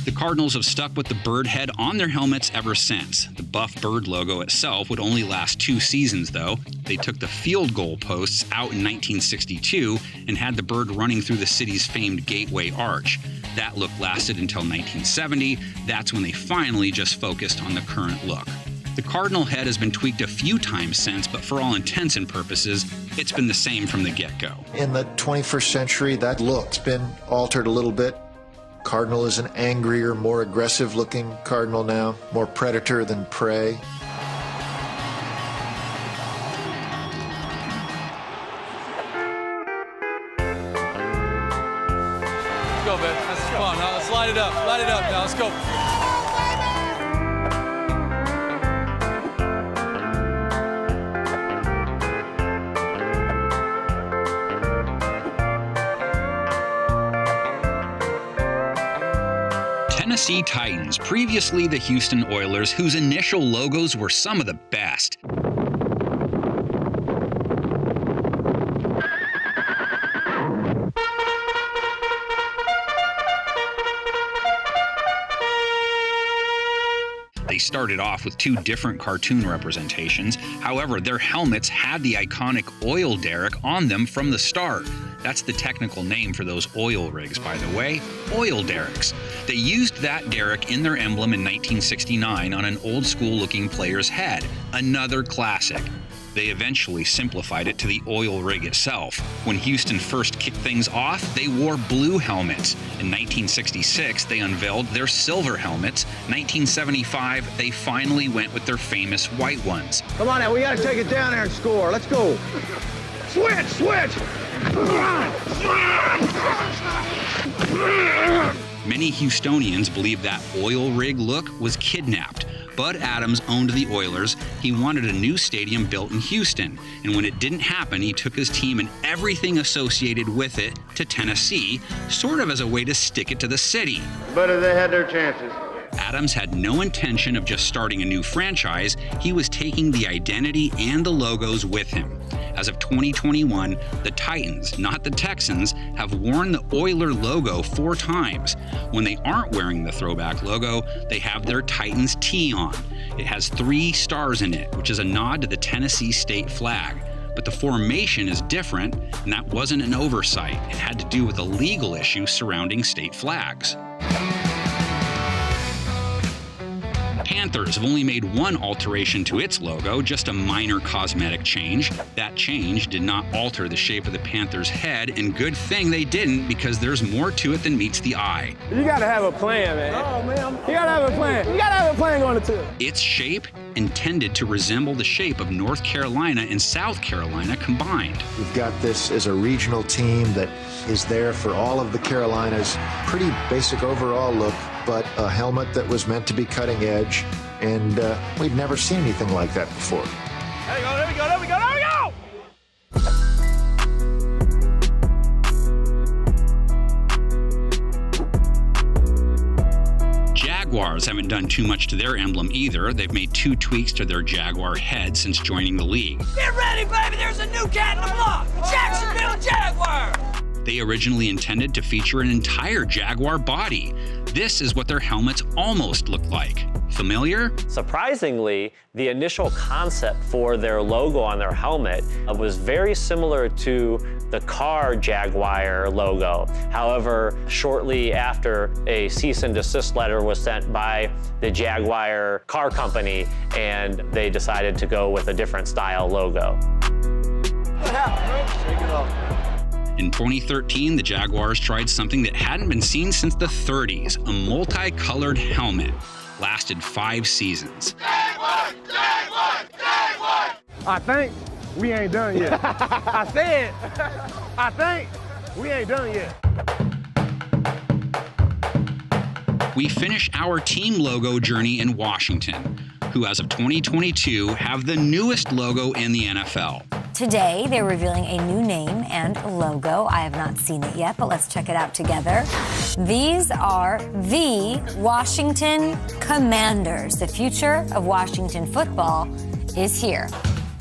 The Cardinals have stuck with the bird head on their helmets ever since. The buff bird logo itself would only last 2 seasons, though. They took the field goal posts out in 1962 and had the bird running through the city's famed Gateway Arch. That look lasted until 1970. That's when they finally just focused on the current look. The cardinal head has been tweaked a few times since, but for all intents and purposes, it's been the same from the get-go. In the 21st century, that look's been altered a little bit. Cardinal is an angrier, more aggressive-looking cardinal now, more predator than prey. Let's go, man. This is fun. Now let's light it up. Light it up now. Let's go. Tennessee Titans, previously the Houston Oilers, whose initial logos were some of the best. They started off with 2 different cartoon representations. However, their helmets had the iconic oil derrick on them from the start. That's the technical name for those oil rigs, by the way, oil derricks. They used that derrick in their emblem in 1969 on an old-school-looking player's head, another classic. They eventually simplified it to the oil rig itself. When Houston first kicked things off, they wore blue helmets. In 1966, they unveiled their silver helmets. 1975, they finally went with their famous white ones. Come on now, we got to take it down there and score. Let's go. Switch, switch. Many Houstonians believe that oil rig look was kidnapped. Bud Adams owned the Oilers. He wanted a new stadium built in Houston, and when it didn't happen, he took his team and everything associated with it to Tennessee, sort of as a way to stick it to the city. But they had their chances. Adams had no intention of just starting a new franchise. He was taking the identity and the logos with him. As of 2021, the Titans, not the Texans, have worn the Oiler logo 4 times. When they aren't wearing the throwback logo, they have their Titans tee on. It has 3 stars in it, which is a nod to the Tennessee state flag. But the formation is different, and that wasn't an oversight. It had to do with a legal issue surrounding state flags. Panthers have only made one alteration to its logo, just a minor cosmetic change. That change did not alter the shape of the Panthers' head, and good thing they didn't, because there's more to it than meets the eye. You gotta have a plan, man. Oh, man. You gotta have a plan. You gotta have a plan going to. Its shape intended to resemble the shape of North Carolina and South Carolina combined. We've got this as a regional team that is there for all of the Carolinas. Pretty basic overall look, but a helmet that was meant to be cutting edge, and we'd never seen anything like that before. There we go, there we go, there we go, there we go! Jaguars haven't done too much to their emblem either. They've made 2 tweaks to their Jaguar head since joining the league. Get ready, baby, there's a new cat in the block, Jacksonville Jaguar! They originally intended to feature an entire Jaguar body. This is what their helmets almost look like. Familiar? Surprisingly, the initial concept for their logo on their helmet was very similar to the car Jaguar logo. However, shortly after, a cease and desist letter was sent by the Jaguar car company, and they decided to go with a different style logo. What happened, bro? Shake it off. In 2013, the Jaguars tried something that hadn't been seen since the 30s, a multicolored helmet. Lasted 5 seasons. I think we ain't done yet. I think we ain't done yet. We finish our team logo journey in Washington, who as of 2022 have the newest logo in the NFL. Today, they're revealing a new name and logo. I have not seen it yet, but let's check it out together. These are the Washington Commanders. The future of Washington football is here.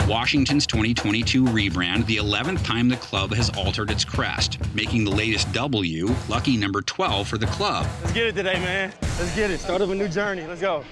Washington's 2022 rebrand, the 11th time the club has altered its crest, making the latest W lucky number 12 for the club. Let's get it today, man. Let's get it. Start of a new journey. Let's go.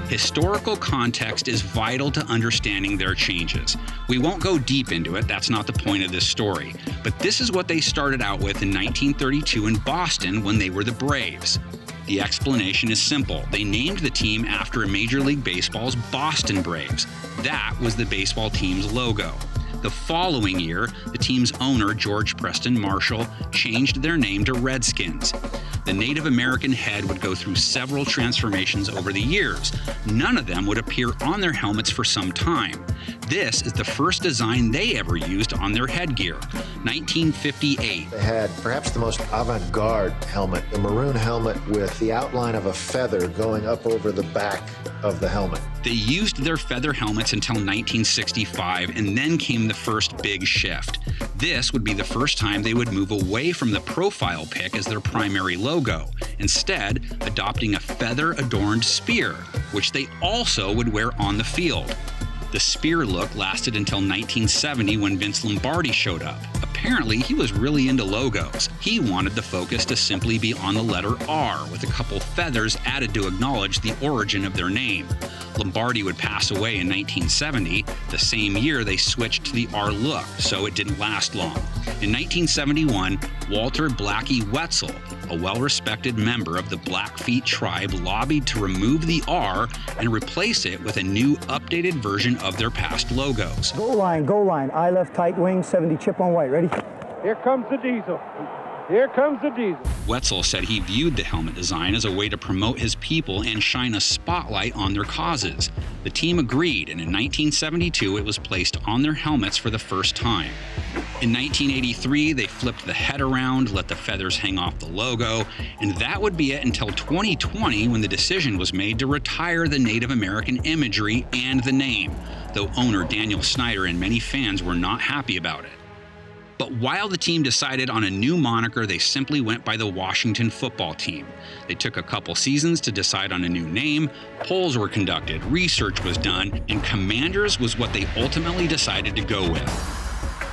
Historical context is vital to understanding their changes. We won't go deep into it, that's not the point of this story. But this is what they started out with in 1932 in Boston when they were the Braves. The explanation is simple. They named the team after Major League Baseball's Boston Braves. That was the baseball team's logo. The following year, the team's owner, George Preston Marshall, changed their name to Redskins. The Native American head would go through several transformations over the years. None of them would appear on their helmets for some time. This is the first design they ever used on their headgear, 1958. They had perhaps the most avant-garde helmet, a maroon helmet with the outline of a feather going up over the back of the helmet. They used their feather helmets until 1965, and then came the first big shift. This would be the first time they would move away from the profile pick as their primary logo, instead adopting a feather-adorned spear, which they also would wear on the field. The spear look lasted until 1970 when Vince Lombardi showed up. Apparently, he was really into logos. He wanted the focus to simply be on the letter R, with a couple feathers added to acknowledge the origin of their name. Lombardi would pass away in 1970. The same year, they switched to the R look, so it didn't last long. In 1971, Walter Blackie Wetzel, a well-respected member of the Blackfeet tribe, lobbied to remove the R and replace it with a new, updated version of their past logos. Goal line, eye left, tight wing, 70 chip on white, ready? Here comes the diesel. Here comes the diesel. Wetzel said he viewed the helmet design as a way to promote his people and shine a spotlight on their causes. The team agreed, and in 1972 it was placed on their helmets for the first time. In 1983, they flipped the head around, let the feathers hang off the logo, and that would be it until 2020 when the decision was made to retire the Native American imagery and the name, though owner Daniel Snyder and many fans were not happy about it. But while the team decided on a new moniker, they simply went by the Washington football team. They took a couple seasons to decide on a new name, polls were conducted, research was done, and Commanders was what they ultimately decided to go with.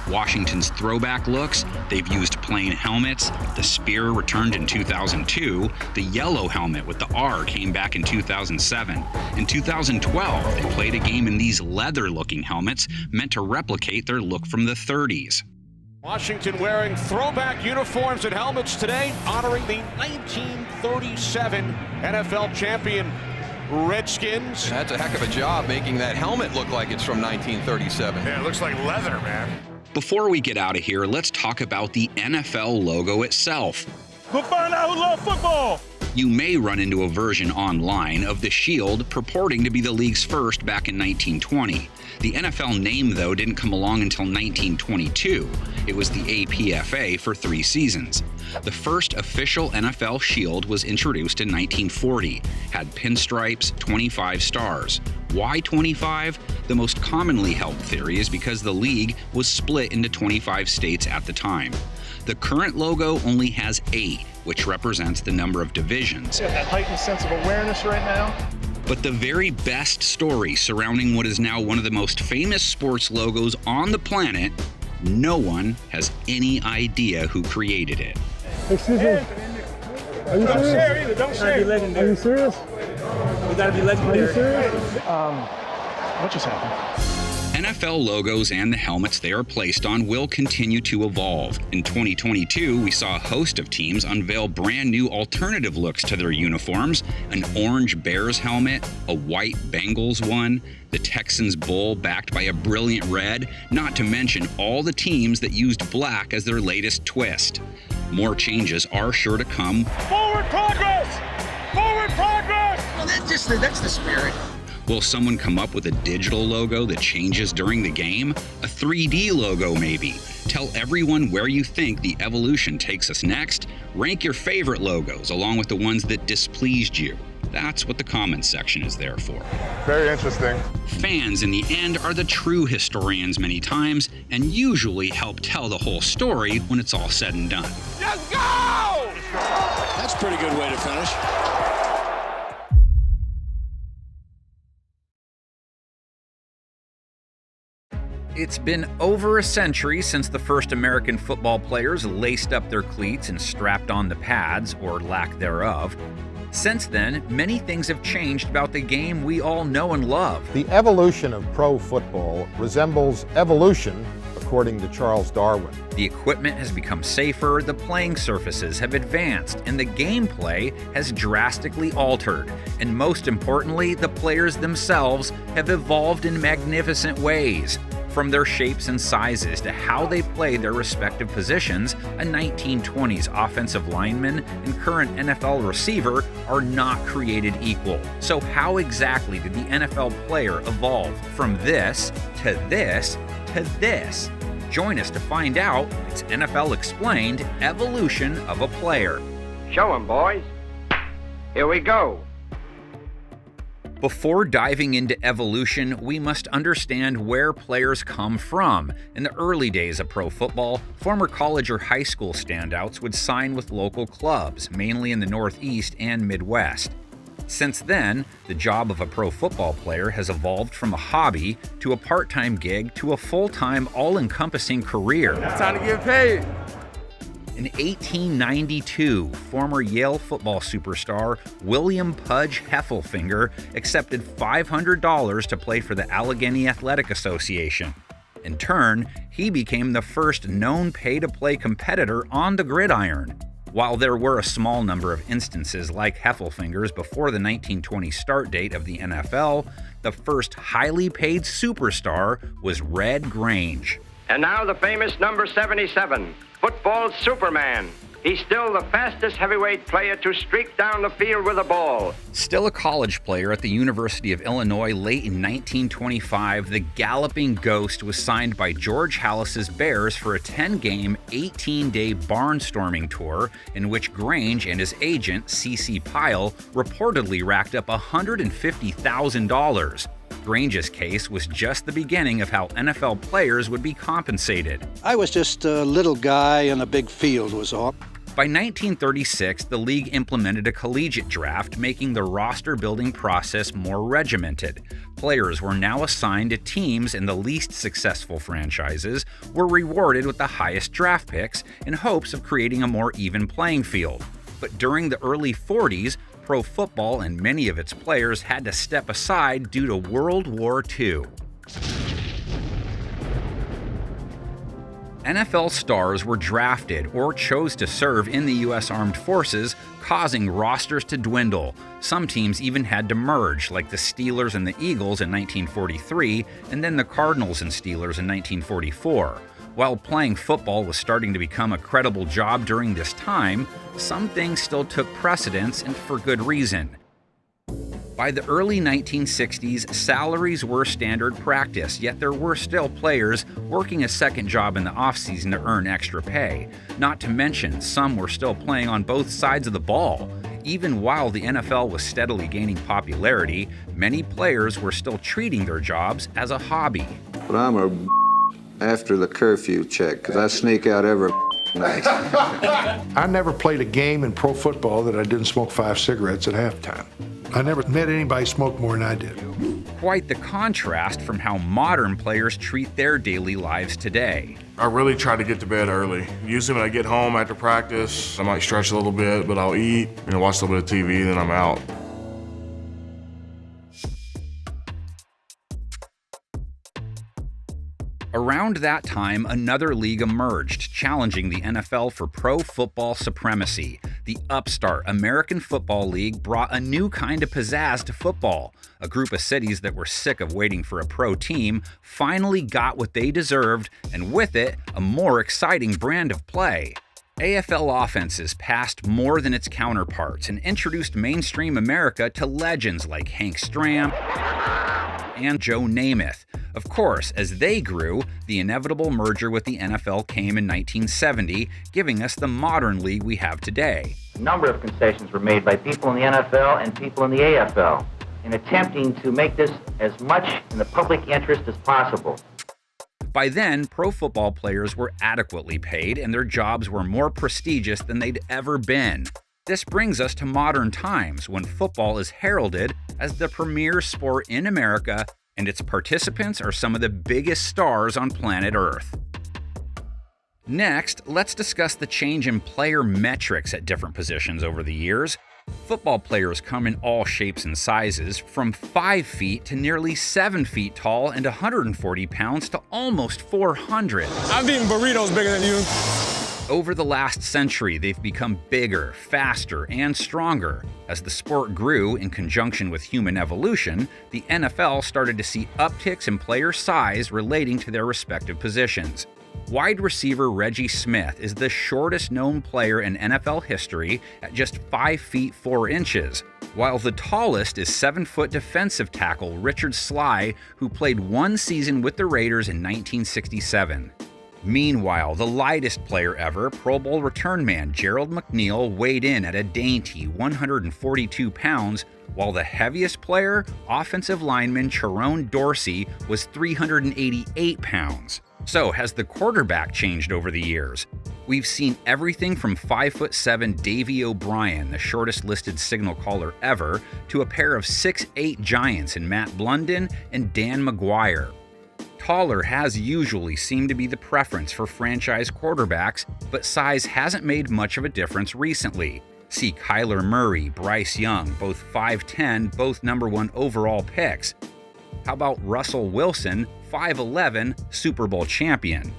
Washington's throwback looks, they've used plain helmets, the spear returned in 2002, the yellow helmet with the R came back in 2007. In 2012, they played a game in these leather-looking helmets meant to replicate their look from the 30s. Washington wearing throwback uniforms and helmets today, honoring the 1937 NFL champion Redskins. That's a heck of a job making that helmet look like it's from 1937. Yeah, it looks like leather, man. Before we get out of here, let's talk about the NFL logo itself. We'll find out who loves football. You may run into a version online of the shield purporting to be the league's first back in 1920. The NFL name, though, didn't come along until 1922. It was the APFA for 3 seasons. The first official NFL shield was introduced in 1940, had pinstripes, 25 stars. Why 25? The most commonly held theory is because the league was split into 25 states at the time. The current logo only has 8, which represents the number of divisions. You have that heightened sense of awareness right now. But the very best story surrounding what is now one of the most famous sports logos on the planet, no one has any idea who created it. Excuse me. Are you serious? Share either. Don't share. Are you serious? We gotta be legendary. Are you serious? What just happened? NFL logos and the helmets they are placed on will continue to evolve. In 2022, we saw a host of teams unveil brand new alternative looks to their uniforms, an orange Bears helmet, a white Bengals one, the Texans bull backed by a brilliant red, not to mention all the teams that used black as their latest twist. More changes are sure to come. Forward progress! Forward progress! Well, that's the spirit. Will someone come up with a digital logo that changes during the game? A 3D logo, maybe? Tell everyone where you think the evolution takes us next. Rank your favorite logos along with the ones that displeased you. That's what the comments section is there for. Very interesting. Fans, in the end, are the true historians many times and usually help tell the whole story when it's all said and done. Let's go! That's a pretty good way to finish. It's been over a century since the first American football players laced up their cleats and strapped on the pads, or lack thereof. Since then, many things have changed about the game we all know and love. The evolution of pro football resembles evolution, according to Charles Darwin. The equipment has become safer, the playing surfaces have advanced, and the gameplay has drastically altered. And most importantly, the players themselves have evolved in magnificent ways. From their shapes and sizes to how they play their respective positions, a 1920s offensive lineman and current NFL receiver are not created equal. So how exactly did the NFL player evolve from this to this to this? Join us to find out. It's NFL Explained: Evolution of a Player. Show 'em, boys. Here we go. Before diving into evolution, we must understand where players come from. In the early days of pro football, former college or high school standouts would sign with local clubs, mainly in the Northeast and Midwest. Since then, the job of a pro football player has evolved from a hobby to a part-time gig to a full-time, all-encompassing career. It's time to get paid. In 1892, former Yale football superstar William Pudge Heffelfinger accepted $500 to play for the Allegheny Athletic Association. In turn, he became the first known pay-to-play competitor on the gridiron. While there were a small number of instances like Heffelfinger's before the 1920 start date of the NFL, the first highly paid superstar was Red Grange. And now the famous number 77, football's Superman. He's still the fastest heavyweight player to streak down the field with a ball. Still a college player at the University of Illinois late in 1925, the Galloping Ghost was signed by George Halas's Bears for a 10-game, 18-day barnstorming tour in which Grange and his agent, C.C. Pyle, reportedly racked up $150,000. Grange's case was just the beginning of how NFL players would be compensated. I was just a little guy in a big field, was all. By 1936, the league implemented a collegiate draft, making the roster-building process more regimented. Players were now assigned to teams, and the least successful franchises were rewarded with the highest draft picks in hopes of creating a more even playing field. But during the early 40s, pro football and many of its players had to step aside due to World War II. NFL stars were drafted or chose to serve in the U.S. Armed Forces, causing rosters to dwindle. Some teams even had to merge, like the Steelers and the Eagles in 1943, and then the Cardinals and Steelers in 1944. While playing football was starting to become a credible job during this time, some things still took precedence, and for good reason. By the early 1960s, salaries were standard practice, yet there were still players working a second job in the offseason to earn extra pay. Not to mention, some were still playing on both sides of the ball. Even while the NFL was steadily gaining popularity, many players were still treating their jobs as a hobby. But I'm a after the curfew check, because I sneak out every night. I never played a game in pro football that I didn't smoke 5 cigarettes at halftime. I never met anybody smoke more than I did. Quite the contrast from how modern players treat their daily lives today. I really try to get to bed early. Usually when I get home after practice, I might stretch a little bit, but I'll eat and watch a little bit of TV, then I'm out. Around that time, another league emerged, challenging the NFL for pro football supremacy. The upstart American Football League brought a new kind of pizzazz to football. A group of cities that were sick of waiting for a pro team finally got what they deserved, and with it, a more exciting brand of play. AFL offenses passed more than its counterparts and introduced mainstream America to legends like Hank Stram and Joe Namath. Of course, as they grew, the inevitable merger with the NFL came in 1970, giving us the modern league we have today. A number of concessions were made by people in the NFL and people in the AFL in attempting to make this as much in the public interest as possible. By then, pro football players were adequately paid and their jobs were more prestigious than they'd ever been. This brings us to modern times when football is heralded as the premier sport in America and its participants are some of the biggest stars on planet Earth. Next, let's discuss the change in player metrics at different positions over the years. Football players come in all shapes and sizes, from 5 feet to nearly 7 feet tall and 140 pounds to almost 400. I've eaten burritos bigger than you. Over the last century, they've become bigger, faster, and stronger. As the sport grew in conjunction with human evolution, the NFL started to see upticks in player size relating to their respective positions. Wide receiver Reggie Smith is the shortest known player in NFL history at just 5 feet 4 inches, while the tallest is 7-foot defensive tackle Richard Sly, who played 1 season with the Raiders in 1967. Meanwhile, the lightest player ever, Pro Bowl return man Gerald McNeil, weighed in at a dainty 142 pounds, while the heaviest player, offensive lineman Tyrone Dorsey, was 388 pounds. So, has the quarterback changed over the years? We've seen everything from 5'7" Davey O'Brien, the shortest listed signal caller ever, to a pair of 6'8" giants in Matt Blunden and Dan McGuire. Taller has usually seemed to be the preference for franchise quarterbacks, but size hasn't made much of a difference recently. See Kyler Murray, Bryce Young, both 5'10", both number 1 overall picks. How about Russell Wilson, 5'11", Super Bowl champion?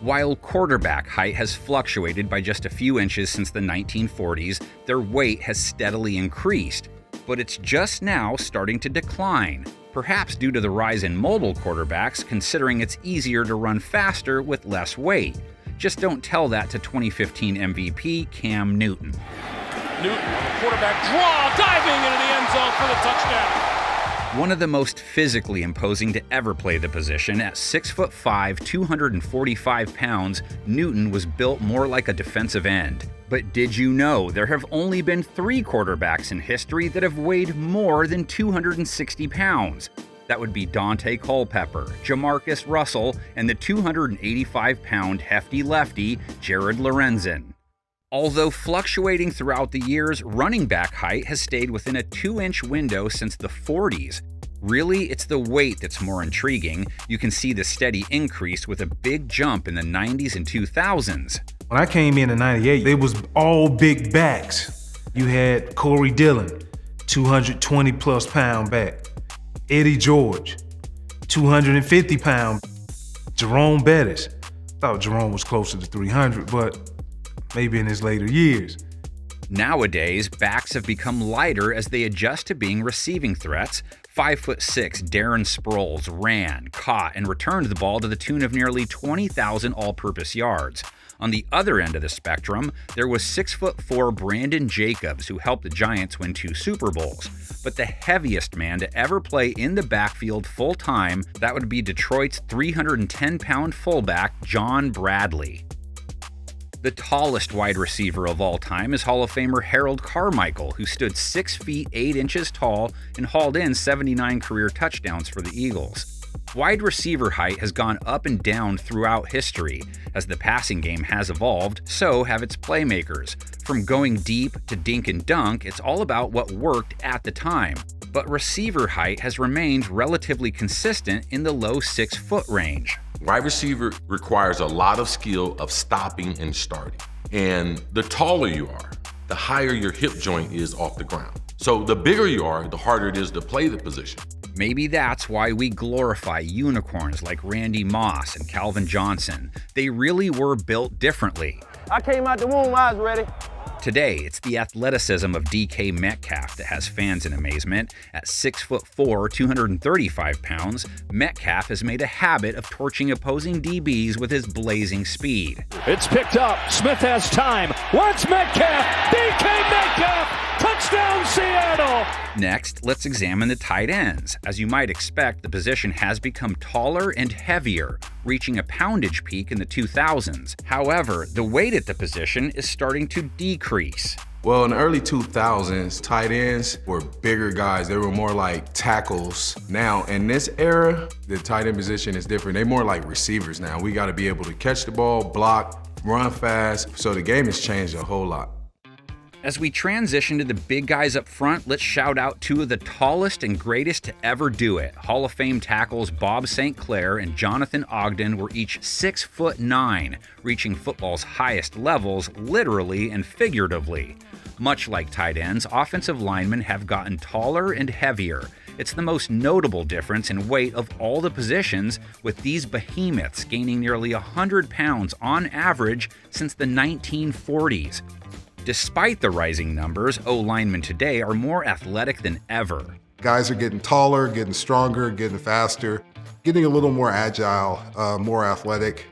While quarterback height has fluctuated by just a few inches since the 1940s, their weight has steadily increased, but it's just now starting to decline, perhaps due to the rise in mobile quarterbacks, considering it's easier to run faster with less weight. Just don't tell that to 2015 MVP Cam Newton. Newton, quarterback draw, diving into the end zone for the touchdown. One of the most physically imposing to ever play the position, at 6'5", 245 pounds, Newton was built more like a defensive end. But did you know there have only been 3 quarterbacks in history that have weighed more than 260 pounds? That would be Dante Culpepper, Jamarcus Russell, and the 285-pound hefty lefty, Jared Lorenzen. Although fluctuating throughout the years, running back height has stayed within a 2-inch window since the 40s. Really, it's the weight that's more intriguing. You can see the steady increase with a big jump in the 90s and 2000s. When I came in 98, they was all big backs. You had Corey Dillon, 220-plus pound back. Eddie George, 250-pound. Jerome Bettis. Thought Jerome was closer to 300, but maybe in his later years. Nowadays, backs have become lighter as they adjust to being receiving threats. 5'6" Darren Sproles ran, caught, and returned the ball to the tune of nearly 20,000 all-purpose yards. On the other end of the spectrum, there was 6'4" Brandon Jacobs, who helped the Giants win 2 Super Bowls. But the heaviest man to ever play in the backfield full-time, that would be Detroit's 310-pound fullback, John Bradley. The tallest wide receiver of all time is Hall of Famer Harold Carmichael, who stood 6 feet 8 inches tall and hauled in 79 career touchdowns for the Eagles. Wide receiver height has gone up and down throughout history. As the passing game has evolved, so have its playmakers. From going deep to dink and dunk, it's all about what worked at the time. But receiver height has remained relatively consistent in the low 6-foot range. Wide receiver requires a lot of skill of stopping and starting. And the taller you are, the higher your hip joint is off the ground. So the bigger you are, the harder it is to play the position. Maybe that's why we glorify unicorns like Randy Moss and Calvin Johnson. They really were built differently. I came out the womb, I was ready. Today, it's the athleticism of DK Metcalf that has fans in amazement. At 6'4", 235 pounds, Metcalf has made a habit of torching opposing DBs with his blazing speed. It's picked up. Smith has time. What's Metcalf? DK Metcalf! Touchdown, Seattle! Next, let's examine the tight ends. As you might expect, the position has become taller and heavier, reaching a poundage peak in the 2000s. However, the weight at the position is starting to decrease. Well, in the early 2000s, tight ends were bigger guys. They were more like tackles. Now, in this era, the tight end position is different. They're more like receivers now. We got to be able to catch the ball, block, run fast. So the game has changed a whole lot. As we transition to the big guys up front, let's shout out two of the tallest and greatest to ever do it. Hall of Fame tackles Bob St. Clair and Jonathan Ogden were each 6'9", reaching football's highest levels, literally and figuratively. Much like tight ends, offensive linemen have gotten taller and heavier. It's the most notable difference in weight of all the positions, with these behemoths gaining nearly 100 pounds on average since the 1940s. Despite the rising numbers, O-linemen today are more athletic than ever. Guys are getting taller, getting stronger, getting faster, getting a little more agile, more athletic.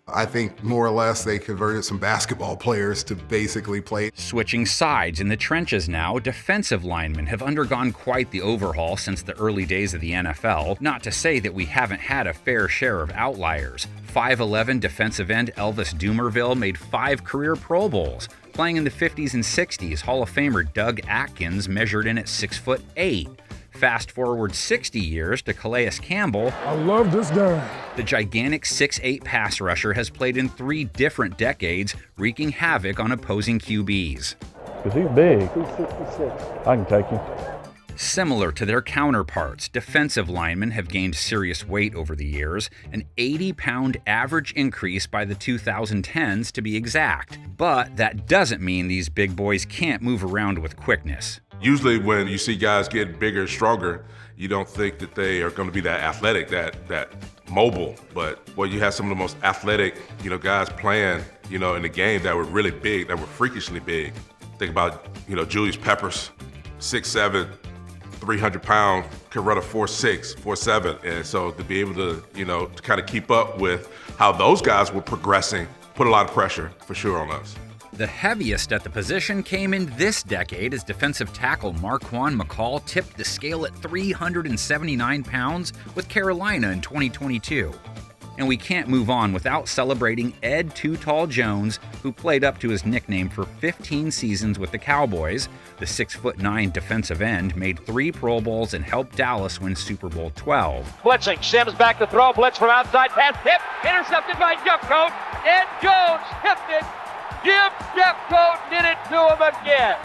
I think more or less they converted some basketball players to basically play. Switching sides in the trenches now, defensive linemen have undergone quite the overhaul since the early days of the NFL, not to say that we haven't had a fair share of outliers. 5'11" defensive end Elvis Dumervil made 5 career Pro Bowls. Playing in the 50s and 60s, Hall of Famer Doug Atkins measured in at 6'8". Fast forward 60 years to Calais Campbell. I love this guy. The gigantic 6'8" pass rusher has played in 3 different decades, wreaking havoc on opposing QBs. Because he's big. He's 66. I can take him. Similar to their counterparts, defensive linemen have gained serious weight over the years, an 80-pound average increase by the 2010s to be exact. But that doesn't mean these big boys can't move around with quickness. Usually when you see guys get bigger and stronger, you don't think that they are going to be that athletic, that mobile. But well, you have some of the most athletic, guys playing, in the game that were really big, that were freakishly big. Think about, Julius Peppers, 6'7", 300 pounds, could run a 4'6", 4'7". And so to be able to, to kind of keep up with how those guys were progressing, put a lot of pressure for sure on us. The heaviest at the position came in this decade as defensive tackle Marquand McCall tipped the scale at 379 pounds with Carolina in 2022. And we can't move on without celebrating Ed Too Tall Jones, who played up to his nickname for 15 seasons with the Cowboys. The 6'9" defensive end made 3 Pro Bowls and helped Dallas win Super Bowl 12. Blitzing, Sims back to throw, blitz from outside, pass tip, intercepted by Jeffcoat. Ed Jones tipped it. Jim Jeffcoat did it to him again.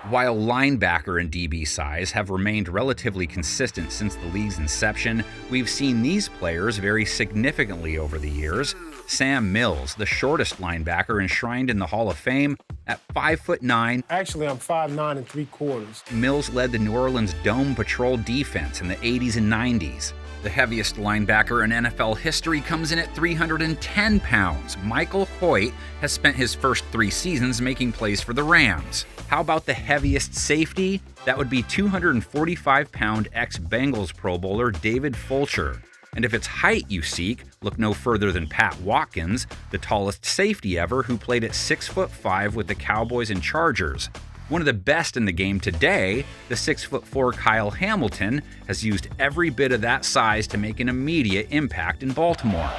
While linebacker and DB size have remained relatively consistent since the league's inception, we've seen these players vary significantly over the years. Sam Mills, the shortest linebacker enshrined in the Hall of Fame, at 5'9". Actually, I'm 5'9"3/4. Mills led the New Orleans Dome Patrol defense in the 80s and 90s. The heaviest linebacker in NFL history comes in at 310 pounds. Michael Hoyt has spent his first 3 seasons making plays for the Rams. How about the heaviest safety? That would be 245-pound ex-Bengals Pro Bowler David Fulcher. And if it's height you seek, look no further than Pat Watkins, the tallest safety ever, who played at 6'5" with the Cowboys and Chargers. One of the best in the game today, the 6'4" Kyle Hamilton, has used every bit of that size to make an immediate impact in Baltimore.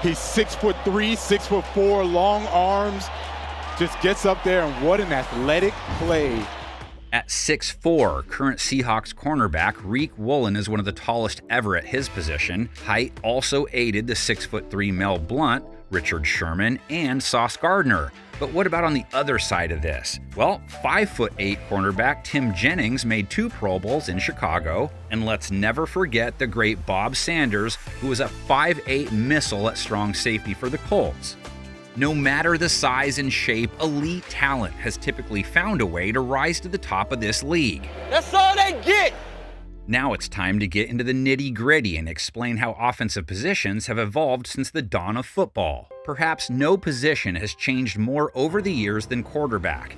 He's 6'3", 6'4", long arms, just gets up there, and what an athletic play. At 6'4", current Seahawks cornerback Reek Woolen is one of the tallest ever at his position. Height also aided the 6'3" Mel Blount, Richard Sherman, and Sauce Gardner. But what about on the other side of this? Well, 5'8" cornerback Tim Jennings made 2 Pro Bowls in Chicago. And let's never forget the great Bob Sanders, who was a 5'8" missile at strong safety for the Colts. No matter the size and shape, elite talent has typically found a way to rise to the top of this league. That's all they get! Now it's time to get into the nitty-gritty and explain how offensive positions have evolved since the dawn of football. Perhaps no position has changed more over the years than quarterback.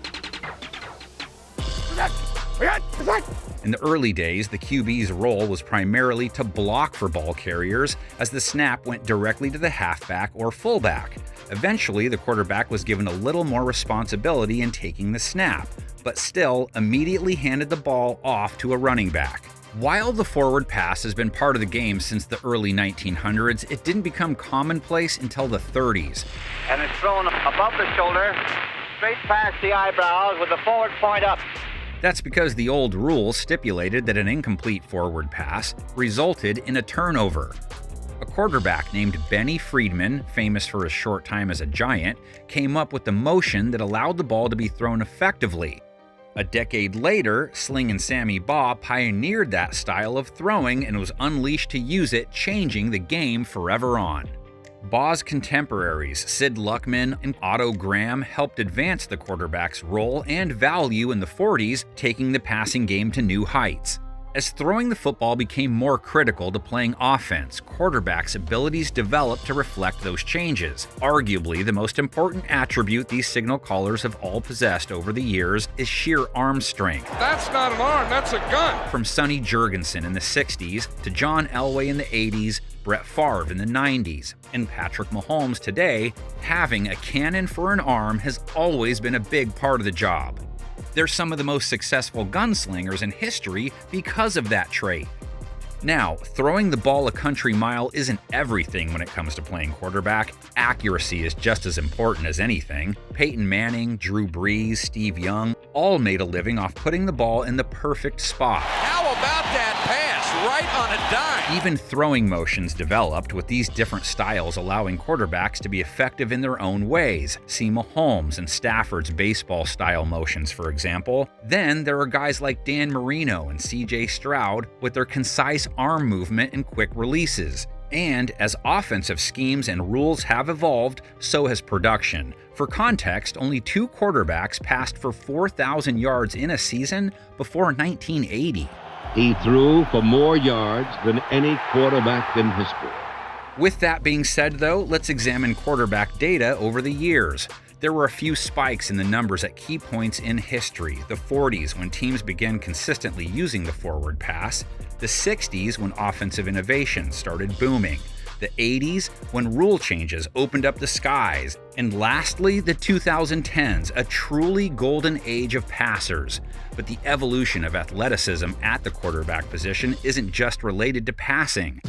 In the early days, the QB's role was primarily to block for ball carriers, as the snap went directly to the halfback or fullback. Eventually, the quarterback was given a little more responsibility in taking the snap. but still immediately handed the ball off to a running back. While the forward pass has been part of the game since the early 1900s, it didn't become commonplace until the 30s. And it's thrown above the shoulder, straight past the eyebrows with the forward point up. That's because the old rules stipulated that an incomplete forward pass resulted in a turnover. A quarterback named Benny Friedman, famous for his short time as a Giant, came up with the motion that allowed the ball to be thrown effectively. A decade later, Sling and Sammy Baugh pioneered that style of throwing and was unleashed to use it, changing the game forever on. Baugh's contemporaries, Sid Luckman and Otto Graham, helped advance the quarterback's role and value in the 40s, taking the passing game to new heights. As throwing the football became more critical to playing offense, quarterbacks' abilities developed to reflect those changes. Arguably, the most important attribute these signal callers have all possessed over the years is sheer arm strength. That's not an arm, that's a gun. From Sonny Jurgensen in the 60s to John Elway in the 80s, Brett Favre in the 90s, and Patrick Mahomes today, having a cannon for an arm has always been a big part of the job. They're some of the most successful gunslingers in history because of that trait. Now, throwing the ball a country mile isn't everything when it comes to playing quarterback. Accuracy is just as important as anything. Peyton Manning, Drew Brees, Steve Young all made a living off putting the ball in the perfect spot. How about that pass? Right on a dime. Even throwing motions developed, with these different styles allowing quarterbacks to be effective in their own ways. See Mahomes and Stafford's baseball-style motions, for example. Then there are guys like Dan Marino and C.J. Stroud with their concise arm movement and quick releases. And as offensive schemes and rules have evolved, so has production. For context, only 2 quarterbacks passed for 4,000 yards in a season before 1980. He threw for more yards than any quarterback in history. With that being said, though, let's examine quarterback data over the years. There were a few spikes in the numbers at key points in history. The 40s, when teams began consistently using the forward pass. The 60s, when offensive innovation started booming. The 80s, when rule changes opened up the skies. And lastly, the 2010s, a truly golden age of passers. But the evolution of athleticism at the quarterback position isn't just related to passing.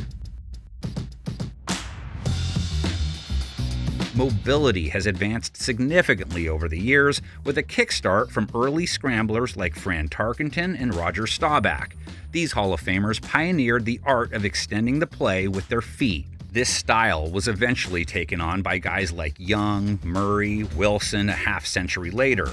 Mobility has advanced significantly over the years, with a kickstart from early scramblers like Fran Tarkenton and Roger Staubach. These Hall of Famers pioneered the art of extending the play with their feet. This style was eventually taken on by guys like Young, Murray, Wilson a half-century later.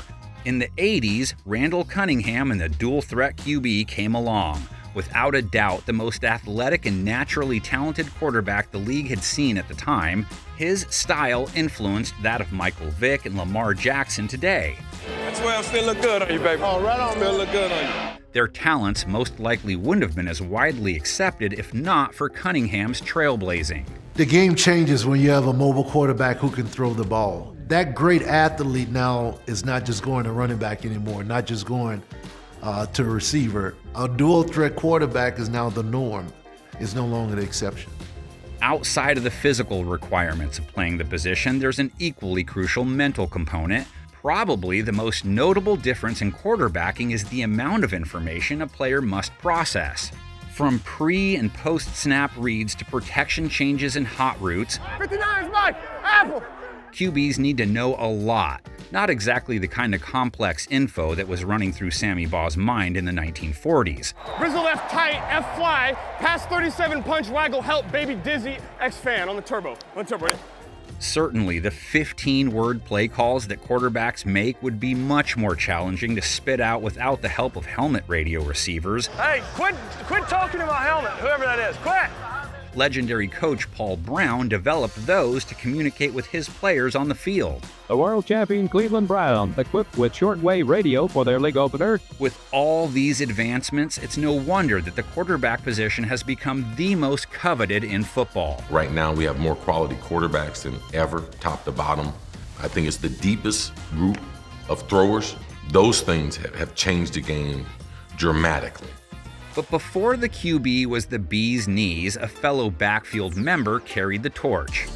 In the 80s, Randall Cunningham and the dual-threat QB came along. Without a doubt, the most athletic and naturally talented quarterback the league had seen at the time, his style influenced that of Michael Vick and Lamar Jackson today. That's why I'm still look good on you, baby. Oh, right on, still look good on you. Their talents most likely wouldn't have been as widely accepted if not for Cunningham's trailblazing. The game changes when you have a mobile quarterback who can throw the ball. That great athlete now is not just going to running back anymore, not just going to a receiver. A dual threat quarterback is now the norm. It's no longer the exception. Outside of the physical requirements of playing the position, there's an equally crucial mental component. Probably the most notable difference in quarterbacking is the amount of information a player must process. From pre- and post-snap reads to protection changes and hot routes, 59 is mine! Apple! QBs need to know a lot. Not exactly the kind of complex info that was running through Sammy Baugh's mind in the 1940s. Grizzle F tight, F fly, pass 37 punch, waggle, help, baby dizzy, X fan on the turbo. Ready? Certainly, the 15-word play calls that quarterbacks make would be much more challenging to spit out without the help of helmet radio receivers. Hey, quit talking to my helmet, whoever that is, quit! Legendary coach Paul Brown developed those to communicate with his players on the field. The world champion Cleveland Browns, equipped with shortwave radio for their league opener. With all these advancements, it's no wonder that the quarterback position has become the most coveted in football. Right now, we have more quality quarterbacks than ever, top to bottom. I think it's the deepest group of throwers. Those things have changed the game dramatically. But before the QB was the bee's knees, a fellow backfield member carried the torch.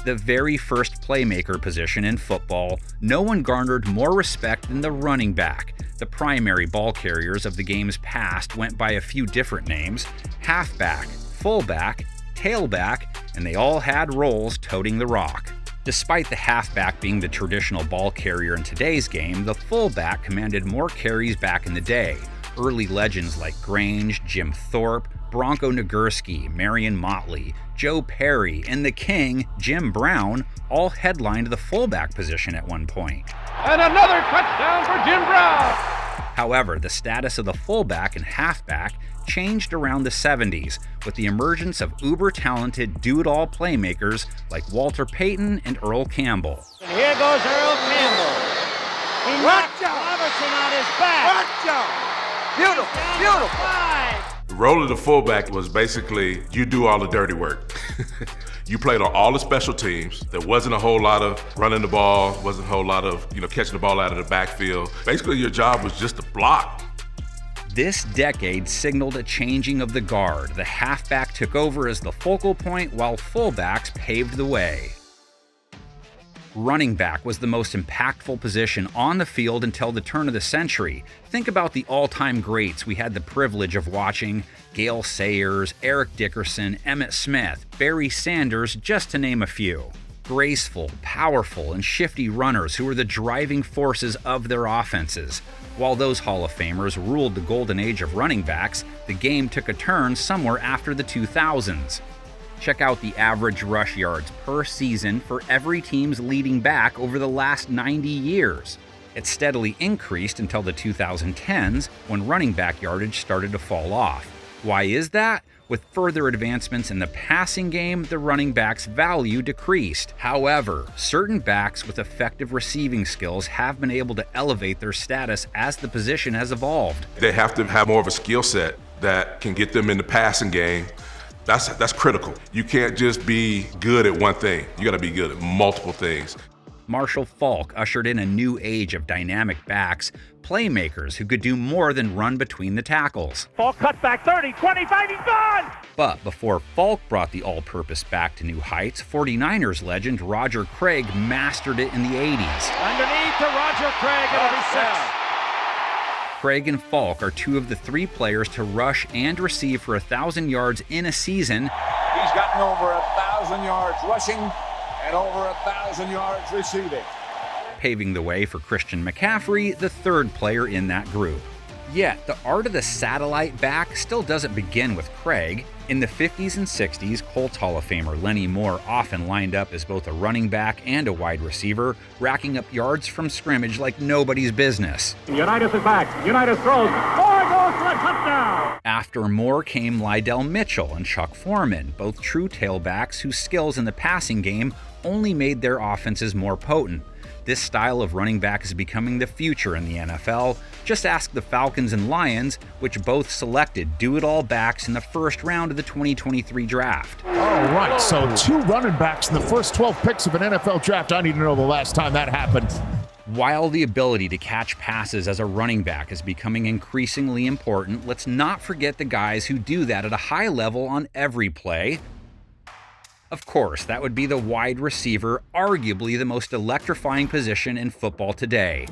the very first playmaker position in football, no one garnered more respect than the running back. The primary ball carriers of the game's past went by a few different names: halfback, fullback, tailback, and they all had roles toting the rock. Despite the halfback being the traditional ball carrier in today's game, the fullback commanded more carries back in the day. Early legends like Grange, Jim Thorpe, Bronco Nagurski, Marion Motley, Joe Perry, and the King, Jim Brown, all headlined the fullback position at one point. And another touchdown for Jim Brown! However, the status of the fullback and halfback changed around the 70s with the emergence of uber-talented do-it-all playmakers like Walter Payton and Earl Campbell. And here goes Earl Campbell. He knocked Robertson on his back. Beautiful, beautiful. The role of the fullback was basically you do all the dirty work. You played on all the special teams. There wasn't a whole lot of running the ball, wasn't a whole lot of catching the ball out of the backfield. Basically, your job was just to block. This decade signaled a changing of the guard. The halfback took over as the focal point while fullbacks paved the way. Running back was the most impactful position on the field until the turn of the century. Think about the all-time greats we had the privilege of watching: Gale Sayers, Eric Dickerson, Emmitt Smith, Barry Sanders, just to name a few. Graceful, powerful, and shifty runners who were the driving forces of their offenses. While those Hall of Famers ruled the golden age of running backs, the game took a turn somewhere after the 2000s. Check out the average rush yards per season for every team's leading back over the last 90 years. It steadily increased until the 2010s, when running back yardage started to fall off. Why is that? With further advancements in the passing game, the running back's value decreased. However, certain backs with effective receiving skills have been able to elevate their status as the position has evolved. They have to have more of a skill set that can get them in the passing game. That's critical. You can't just be good at one thing. You got to be good at multiple things. Marshall Faulk ushered in a new age of dynamic backs, playmakers who could do more than run between the tackles. Faulk cut back 30, 25, he's gone! But before Faulk brought the all-purpose back to new heights, 49ers legend Roger Craig mastered it in the 80s. Underneath to Roger Craig, and it'll be 6. Craig and Faulk are two of the three players to rush and receive for 1,000 yards in a season. He's gotten over 1,000 yards rushing and over 1,000 yards receiving, paving the way for Christian McCaffrey, the third player in that group. Yet, the art of the satellite back still doesn't begin with Craig. In the 50s and 60s, Colts Hall of Famer Lenny Moore often lined up as both a running back and a wide receiver, racking up yards from scrimmage like nobody's business. Unitas is back. Unitas throws. Moore goes for a touchdown! After Moore came Lydell Mitchell and Chuck Foreman, both true tailbacks whose skills in the passing game only made their offenses more potent. This style of running back is becoming the future in the NFL. Just ask the Falcons and Lions, which both selected do-it-all backs in the first round of the 2023 draft. All right, so 2 running backs in the first 12 picks of an NFL draft. I need to know the last time that happened. While the ability to catch passes as a running back is becoming increasingly important, let's not forget the guys who do that at a high level on every play. Of course, that would be the wide receiver, arguably the most electrifying position in football today.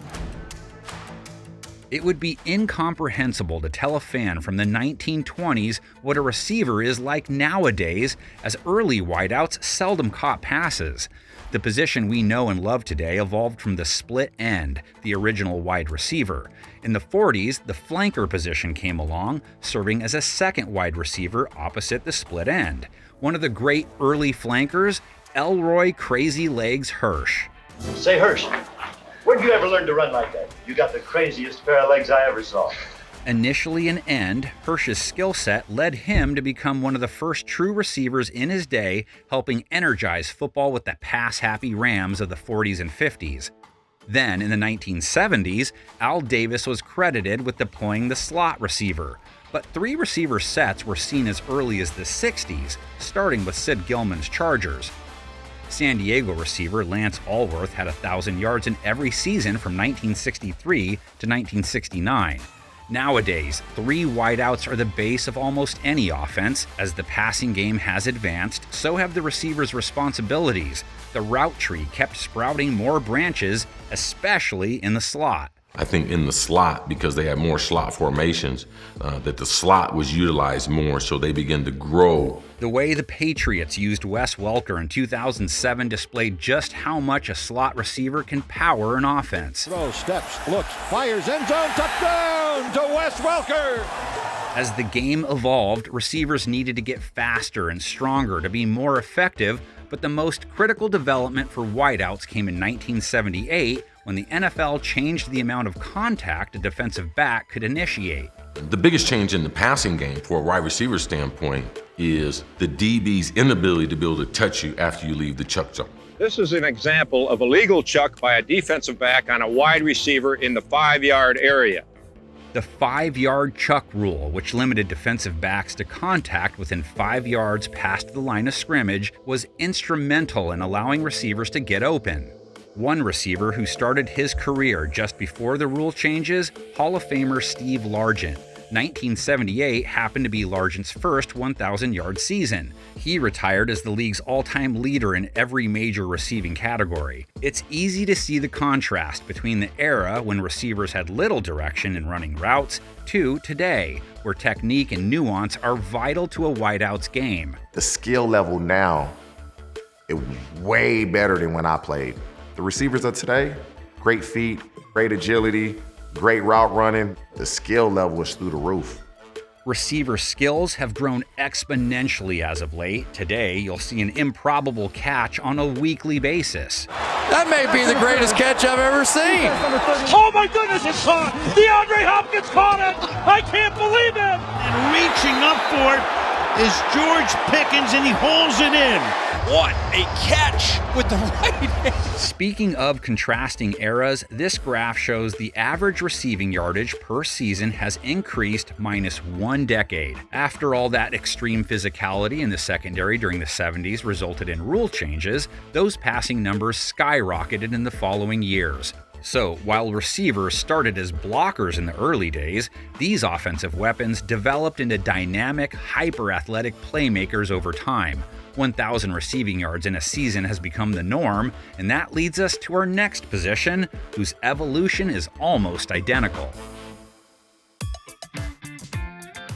It would be incomprehensible to tell a fan from the 1920s what a receiver is like nowadays, as early wideouts seldom caught passes. The position we know and love today evolved from the split end, the original wide receiver. In the 40s, the flanker position came along, serving as a second wide receiver opposite the split end. One of the great early flankers, Elroy Crazy Legs Hirsch. Say, Hirsch, where'd you ever learn to run like that? You got the craziest pair of legs I ever saw. Initially an end, Hirsch's skill set led him to become one of the first true receivers in his day, helping energize football with the pass-happy Rams of the 40s and 50s. Then, in the 1970s, Al Davis was credited with deploying the slot receiver. But 3 receiver sets were seen as early as the 60s, starting with Sid Gilman's Chargers. San Diego receiver Lance Allworth had 1,000 yards in every season from 1963 to 1969. Nowadays, 3 wideouts are the base of almost any offense. As the passing game has advanced, so have the receiver's responsibilities. The route tree kept sprouting more branches, especially in the slot. I think in the slot, because they had more slot formations, that the slot was utilized more, so they began to grow. The way the Patriots used Wes Welker in 2007 displayed just how much a slot receiver can power an offense. Throws, steps, looks, fires, end zone, touchdown to Wes Welker! As the game evolved, receivers needed to get faster and stronger to be more effective, but the most critical development for wideouts came in 1978 when the NFL changed the amount of contact a defensive back could initiate. The biggest change in the passing game for a wide receiver standpoint is the DB's inability to be able to touch you after you leave the chuck zone. This is an example of a legal chuck by a defensive back on a wide receiver in the 5-yard area. The 5-yard chuck rule, which limited defensive backs to contact within 5 yards past the line of scrimmage, was instrumental in allowing receivers to get open. One receiver who started his career just before the rule changes, Hall of Famer Steve Largent. 1978 happened to be Largent's first 1,000-yard season. He retired as the league's all-time leader in every major receiving category. It's easy to see the contrast between the era when receivers had little direction in running routes to today, where technique and nuance are vital to a wideout's game. The skill level now is way better than when I played. The receivers of today, great feet, great agility, great route running. The skill level is through the roof. Receiver skills have grown exponentially as of late. Today, you'll see an improbable catch on a weekly basis. That may be the greatest catch I've ever seen. Oh my goodness, it's caught! DeAndre Hopkins caught it! I can't believe it! And reaching up for it is George Pickens, and he holds it in. What a catch with the right hand! Speaking of contrasting eras, this graph shows the average receiving yardage per season has increased minus 1 decade. After all that extreme physicality in the secondary during the 70s resulted in rule changes, those passing numbers skyrocketed in the following years. So, while receivers started as blockers in the early days, these offensive weapons developed into dynamic, hyper-athletic playmakers over time. 1,000 receiving yards in a season has become the norm, and that leads us to our next position, whose evolution is almost identical.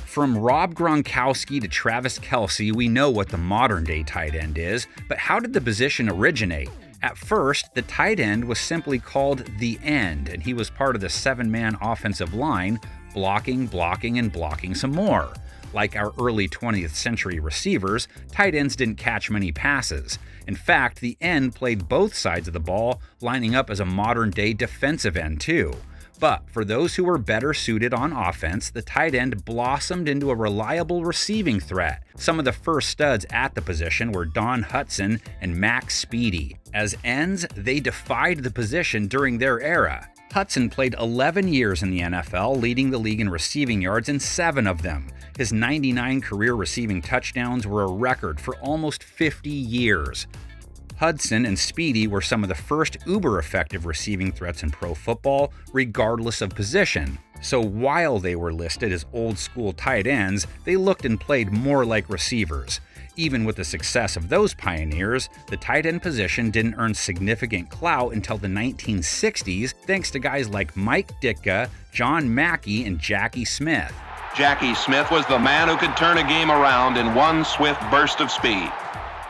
From Rob Gronkowski to Travis Kelce, we know what the modern-day tight end is, but how did the position originate? At first, the tight end was simply called the end, and he was part of the 7-man offensive line, blocking, and blocking some more. Like our early 20th century receivers, tight ends didn't catch many passes. In fact, the end played both sides of the ball, lining up as a modern-day defensive end too. But for those who were better suited on offense, the tight end blossomed into a reliable receiving threat. Some of the first studs at the position were Don Hutson and Max Speedy. As ends, they defied the position during their era. Hutson played 11 years in the NFL, leading the league in receiving yards in 7 of them. His 99 career receiving touchdowns were a record for almost 50 years. Hudson and Speedy were some of the first uber-effective receiving threats in pro football, regardless of position. So while they were listed as old-school tight ends, they looked and played more like receivers. Even with the success of those pioneers, the tight end position didn't earn significant clout until the 1960s, thanks to guys like Mike Ditka, John Mackey, and Jackie Smith. Jackie Smith was the man who could turn a game around in one swift burst of speed.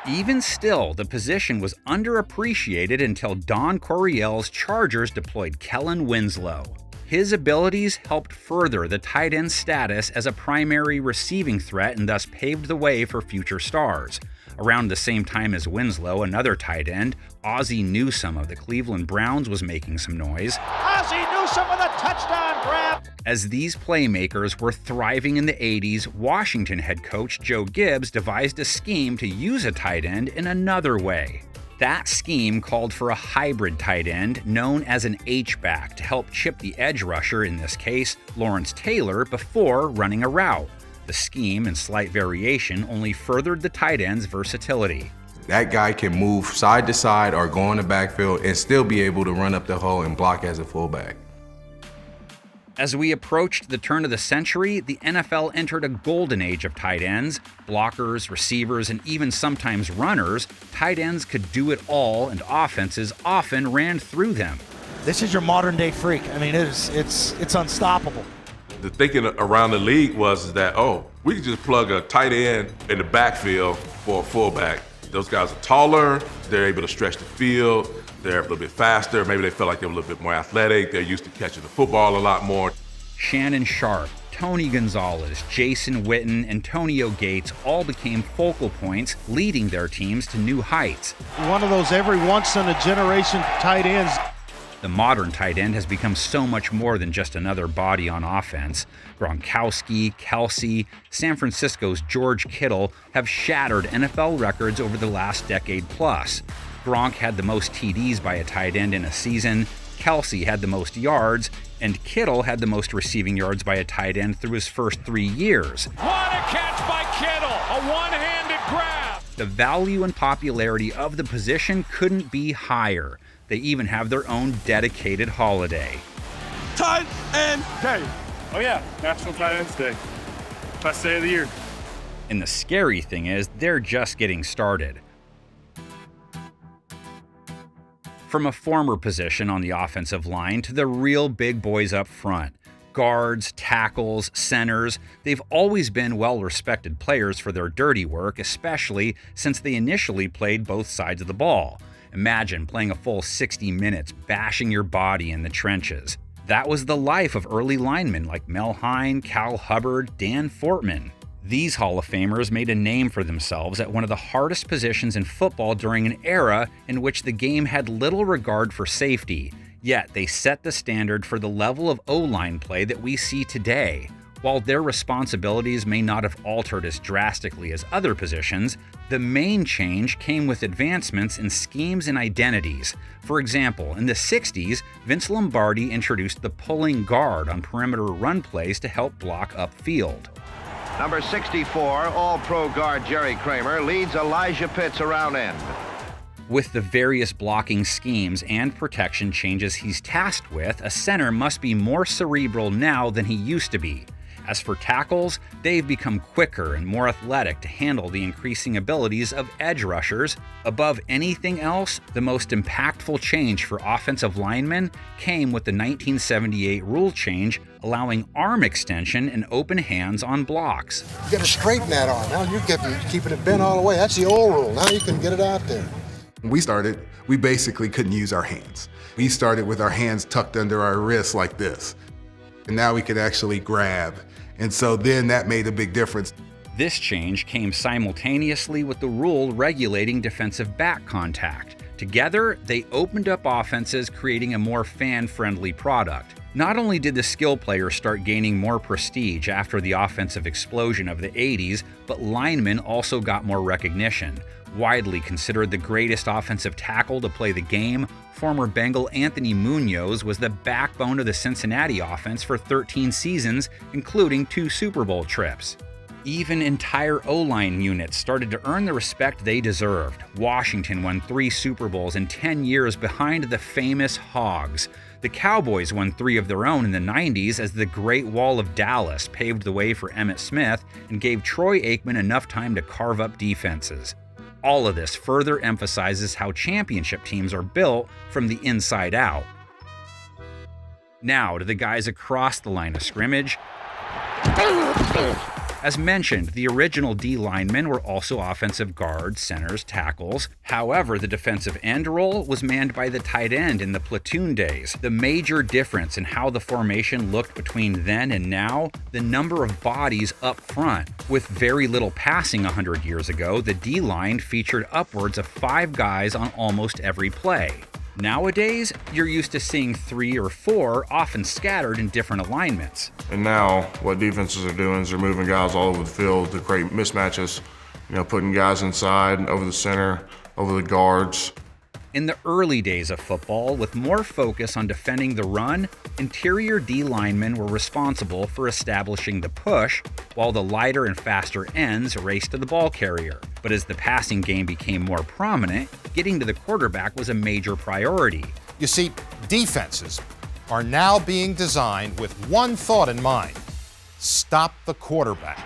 Even still, the position was underappreciated until Don Coryell's Chargers deployed Kellen Winslow. His abilities helped further the tight end status as a primary receiving threat and thus paved the way for future stars. Around the same time as Winslow, another tight end, Ozzie Newsome of the Cleveland Browns, was making some noise. Ozzie Newsome with a touchdown grab! As these playmakers were thriving in the 80s, Washington head coach Joe Gibbs devised a scheme to use a tight end in another way. That scheme called for a hybrid tight end known as an H-back to help chip the edge rusher, in this case, Lawrence Taylor, before running a route. The scheme and slight variation only furthered the tight end's versatility. That guy can move side to side or go in the backfield and still be able to run up the hole and block as a fullback. As we approached the turn of the century, the NFL entered a golden age of tight ends. Blockers, receivers, and even sometimes runners, tight ends could do it all, and offenses often ran through them. This is your modern-day freak. I mean, it's unstoppable. The thinking around the league was that, we could just plug a tight end in the backfield for a fullback. Those guys are taller, they're able to stretch the field, they're a little bit faster, maybe they feel like they're a little bit more athletic, they're used to catching the football a lot more. Shannon Sharpe, Tony Gonzalez, Jason Witten, Antonio Gates all became focal points, leading their teams to new heights. One of those every once-in-a-generation tight ends. The modern tight end has become so much more than just another body on offense. Gronkowski, Kelsey, San Francisco's George Kittle have shattered NFL records over the last decade plus. Gronk had the most TDs by a tight end in a season, Kelsey had the most yards, and Kittle had the most receiving yards by a tight end through his first 3 years. What a catch by Kittle! A one-handed grab! The value and popularity of the position couldn't be higher. They even have their own dedicated holiday. Tight End Day. Oh yeah, National Tight Ends Day. Best day of the year. And the scary thing is, they're just getting started. From a former position on the offensive line to the real big boys up front, guards, tackles, centers, they've always been well-respected players for their dirty work, especially since they initially played both sides of the ball. Imagine playing a full 60 minutes, bashing your body in the trenches. That was the life of early linemen like Mel Hine, Cal Hubbard, Dan Fortman. These Hall of Famers made a name for themselves at one of the hardest positions in football during an era in which the game had little regard for safety. Yet they set the standard for the level of O-line play that we see today. While their responsibilities may not have altered as drastically as other positions, the main change came with advancements in schemes and identities. For example, in the 60s, Vince Lombardi introduced the pulling guard on perimeter run plays to help block upfield. Number 64, All-Pro guard Jerry Kramer leads Elijah Pitts around end. With the various blocking schemes and protection changes he's tasked with, a center must be more cerebral now than he used to be. As for tackles, they've become quicker and more athletic to handle the increasing abilities of edge rushers. Above anything else, the most impactful change for offensive linemen came with the 1978 rule change allowing arm extension and open hands on blocks. You got to straighten that arm. Now you're keeping it bent all the way. That's the old rule. Now you can get it out there. When we started, we basically couldn't use our hands. We started with our hands tucked under our wrists like this. And now we could actually grab. And so then that made a big difference. This change came simultaneously with the rule regulating defensive back contact. Together, they opened up offenses, creating a more fan-friendly product. Not only did the skill players start gaining more prestige after the offensive explosion of the 80s, but linemen also got more recognition. Widely considered the greatest offensive tackle to play the game, former Bengal Anthony Munoz was the backbone of the Cincinnati offense for 13 seasons, including 2 Super Bowl trips. Even entire O-line units started to earn the respect they deserved. Washington won 3 Super Bowls in 10 years behind the famous Hogs. The Cowboys won 3 of their own in the 90s as the Great Wall of Dallas paved the way for Emmitt Smith and gave Troy Aikman enough time to carve up defenses. All of this further emphasizes how championship teams are built from the inside out. Now to the guys across the line of scrimmage. As mentioned, the original D linemen were also offensive guards, centers, tackles. However, the defensive end role was manned by the tight end in the platoon days. The major difference in how the formation looked between then and now, the number of bodies up front. With very little passing 100 years ago, the D-line featured upwards of 5 guys on almost every play. Nowadays, you're used to seeing 3 or 4, often scattered in different alignments. And now, what defenses are doing is they're moving guys all over the field to create mismatches, putting guys inside, over the center, over the guards. In the early days of football, with more focus on defending the run, interior D linemen were responsible for establishing the push, while the lighter and faster ends raced to the ball carrier. But as the passing game became more prominent, getting to the quarterback was a major priority. You see, defenses are now being designed with one thought in mind: stop the quarterback.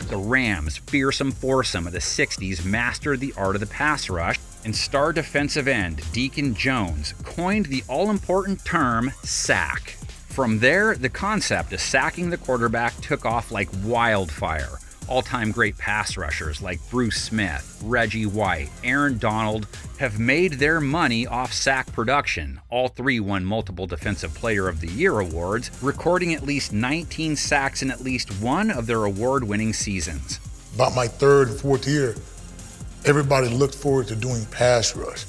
The Rams, fearsome foursome of the 60s, mastered the art of the pass rush, and star defensive end Deacon Jones coined the all-important term sack. From there, the concept of sacking the quarterback took off like wildfire. All-time great pass rushers like Bruce Smith, Reggie White, Aaron Donald have made their money off sack production. All three won multiple Defensive Player of the Year awards, recording at least 19 sacks in at least one of their award-winning seasons. About my third and fourth year, everybody looked forward to doing pass rush.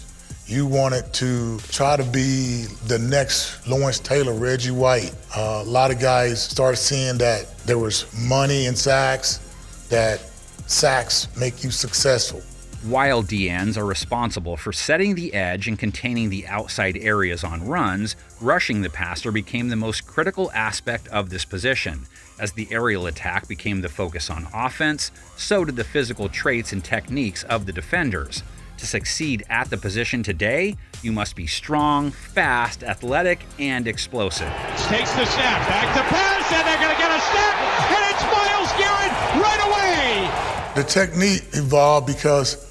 You wanted to try to be the next Lawrence Taylor, Reggie White. A lot of guys started seeing that there was money in sacks, that sacks make you successful. While DNs are responsible for setting the edge and containing the outside areas on runs, rushing the passer became the most critical aspect of this position. As the aerial attack became the focus on offense, so did the physical traits and techniques of the defenders. To succeed at the position today, you must be strong, fast, athletic, and explosive. Takes the snap, back to pass, and they're going to get a step, and it's Myles Garrett right away. The technique evolved because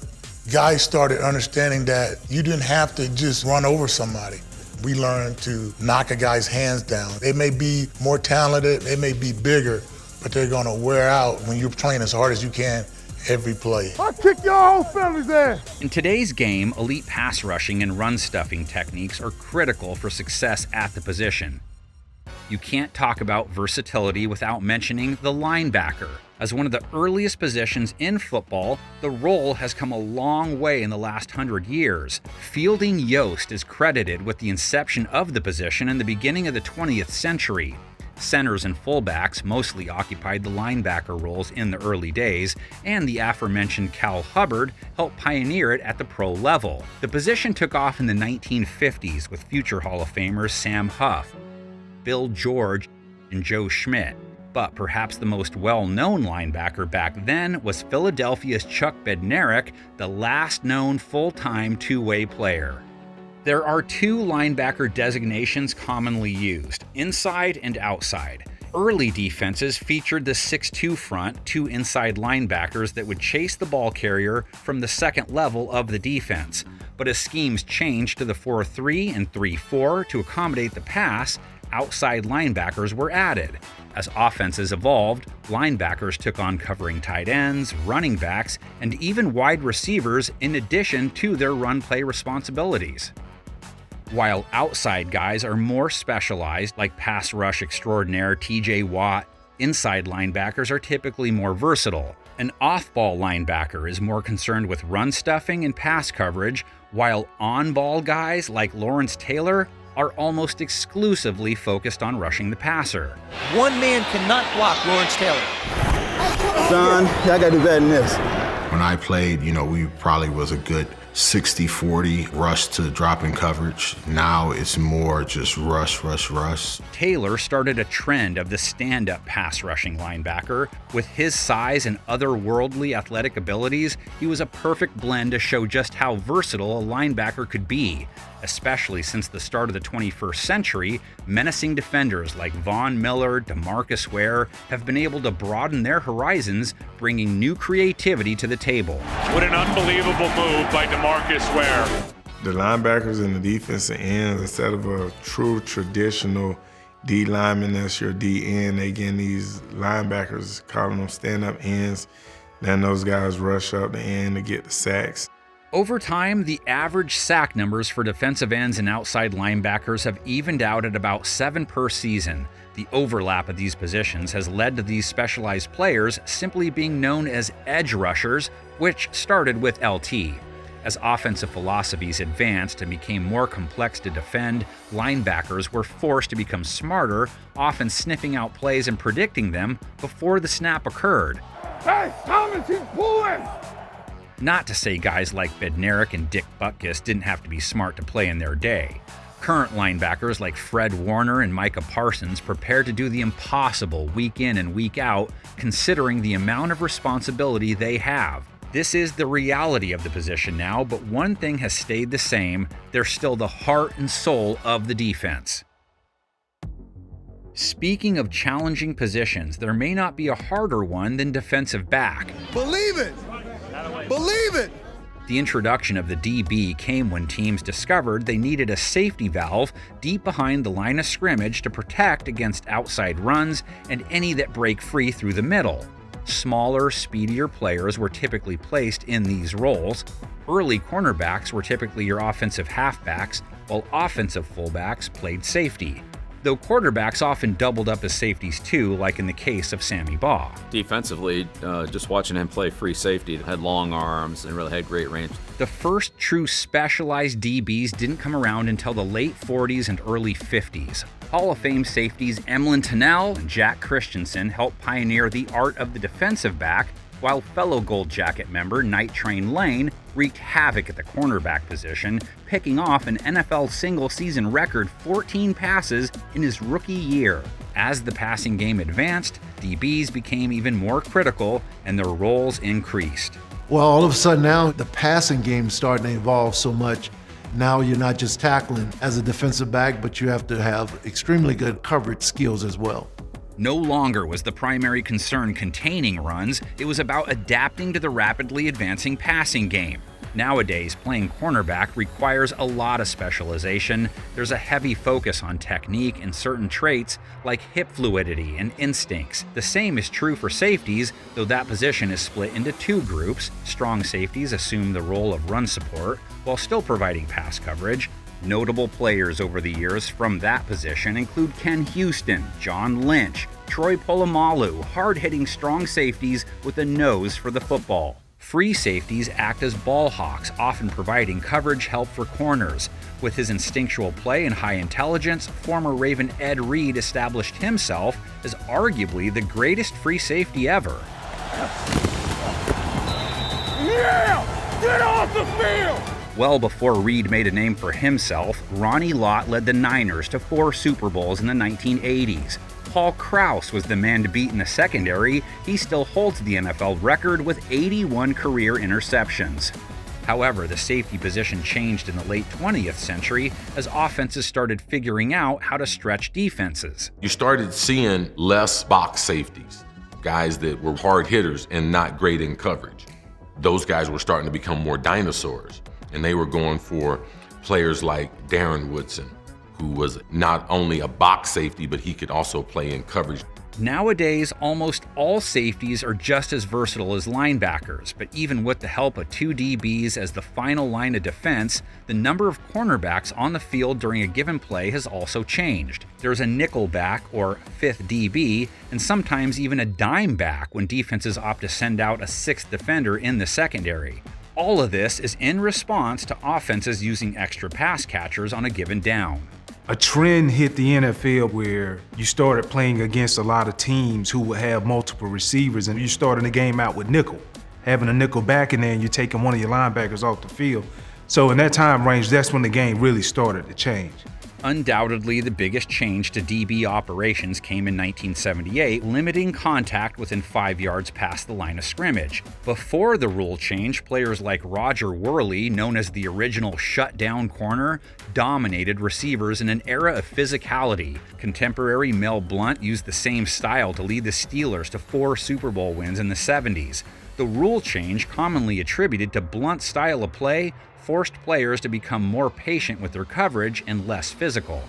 guys started understanding that you didn't have to just run over somebody. We learned to knock a guy's hands down. They may be more talented, they may be bigger, but they're going to wear out when you're playing as hard as you can every play. I'll kick your whole family's ass. In today's game, elite pass rushing and run stuffing techniques are critical for success at the position. You can't talk about versatility without mentioning the linebacker. As one of the earliest positions in football, the role has come a long way in the last 100 years. Fielding Yost is credited with the inception of the position in the beginning of the 20th century. Centers and fullbacks mostly occupied the linebacker roles in the early days, and the aforementioned Cal Hubbard helped pioneer it at the pro level. The position took off in the 1950s with future Hall of Famers Sam Huff, Bill George, and Joe Schmidt. But perhaps the most well-known linebacker back then was Philadelphia's Chuck Bednarik, the last known full-time two-way player. There are two linebacker designations commonly used, inside and outside. Early defenses featured the 6'2 front, two inside linebackers that would chase the ball carrier from the second level of the defense. But as schemes changed to the 4-3 and 3-4 to accommodate the pass, outside linebackers were added. As offenses evolved, linebackers took on covering tight ends, running backs, and even wide receivers in addition to their run play responsibilities. While outside guys are more specialized, like pass rush extraordinaire TJ Watt, inside linebackers are typically more versatile. An off-ball linebacker is more concerned with run stuffing and pass coverage, while on-ball guys like Lawrence Taylor are almost exclusively focused on rushing the passer. One man cannot block Lawrence Taylor. Son, I gotta do better than this. When I played, we probably was a good 60-40 rush to drop in coverage. Now it's more just rush. Taylor started a trend of the stand-up pass rushing linebacker. With his size and otherworldly athletic abilities, he was a perfect blend to show just how versatile a linebacker could be. Especially since the start of the 21st century, menacing defenders like Von Miller, DeMarcus Ware have been able to broaden their horizons, bringing new creativity to the table. What an unbelievable move by DeMarcus Ware. The linebackers and the defensive ends, instead of a true traditional D lineman that's your D end, they getting these linebackers, calling them stand-up ends. Then those guys rush up the end to get the sacks. Over time, the average sack numbers for defensive ends and outside linebackers have evened out at about 7 per season. The overlap of these positions has led to these specialized players simply being known as edge rushers, which started with LT. As offensive philosophies advanced and became more complex to defend, linebackers were forced to become smarter, often sniffing out plays and predicting them before the snap occurred. Hey, Thomas, he's pulling! Not to say guys like Bednarik and Dick Butkus didn't have to be smart to play in their day. Current linebackers like Fred Warner and Micah Parsons prepare to do the impossible week in and week out, considering the amount of responsibility they have. This is the reality of the position now, but one thing has stayed the same. They're still the heart and soul of the defense. Speaking of challenging positions, there may not be a harder one than defensive back. Believe it! Believe it! The introduction of the DB came when teams discovered they needed a safety valve deep behind the line of scrimmage to protect against outside runs and any that break free through the middle. Smaller, speedier players were typically placed in these roles. Early cornerbacks were typically your offensive halfbacks, while offensive fullbacks played safety. Though quarterbacks often doubled up as safeties too, like in the case of Sammy Baugh. Defensively, just watching him play free safety, had long arms and really had great range. The first true specialized DBs didn't come around until the late 40s and early 50s. Hall of Fame safeties Emlyn Tunnell and Jack Christensen helped pioneer the art of the defensive back, while fellow Gold Jacket member Night Train Lane wreaked havoc at the cornerback position, picking off an NFL single-season record 14 passes in his rookie year. As the passing game advanced, DBs became even more critical and their roles increased. Well, all of a sudden now the passing game is starting to evolve so much. Now you're not just tackling as a defensive back, but you have to have extremely good coverage skills as well. No longer was the primary concern containing runs, it was about adapting to the rapidly advancing passing game. Nowadays, playing cornerback requires a lot of specialization. There's a heavy focus on technique and certain traits like hip fluidity and instincts. The same is true for safeties, though that position is split into two groups. Strong safeties assume the role of run support while still providing pass coverage. Notable players over the years from that position include Ken Houston, John Lynch, Troy Polamalu, hard-hitting strong safeties with a nose for the football. Free safeties act as ball hawks, often providing coverage help for corners. With his instinctual play and high intelligence, former Raven Ed Reed established himself as arguably the greatest free safety ever. Yeah! Get off the field! Well before Reed made a name for himself, Ronnie Lott led the Niners to 4 Super Bowls in the 1980s. Paul Krause was the man to beat in the secondary. He still holds the NFL record with 81 career interceptions. However, the safety position changed in the late 20th century as offenses started figuring out how to stretch defenses. You started seeing less box safeties, guys that were hard hitters and not great in coverage. Those guys were starting to become more dinosaurs. And they were going for players like Darren Woodson, who was not only a box safety, but he could also play in coverage. Nowadays, almost all safeties are just as versatile as linebackers, but even with the help of 2 DBs as the final line of defense, the number of cornerbacks on the field during a given play has also changed. There's a nickel back, or 5th DB, and sometimes even a dime back when defenses opt to send out a 6th defender in the secondary. All of this is in response to offenses using extra pass catchers on a given down. A trend hit the NFL where you started playing against a lot of teams who would have multiple receivers, and you started the game out with nickel. Having a nickel back in there and you're taking one of your linebackers off the field. So in that time range, that's when the game really started to change. Undoubtedly, the biggest change to DB operations came in 1978, limiting contact within 5 yards past the line of scrimmage. Before the rule change, players like Roger Worley, known as the original shutdown corner, dominated receivers in an era of physicality. Contemporary Mel Blount used the same style to lead the Steelers to 4 Super Bowl wins in the 70s. The rule change, commonly attributed to Blount's style of play, forced players to become more patient with their coverage and less physical.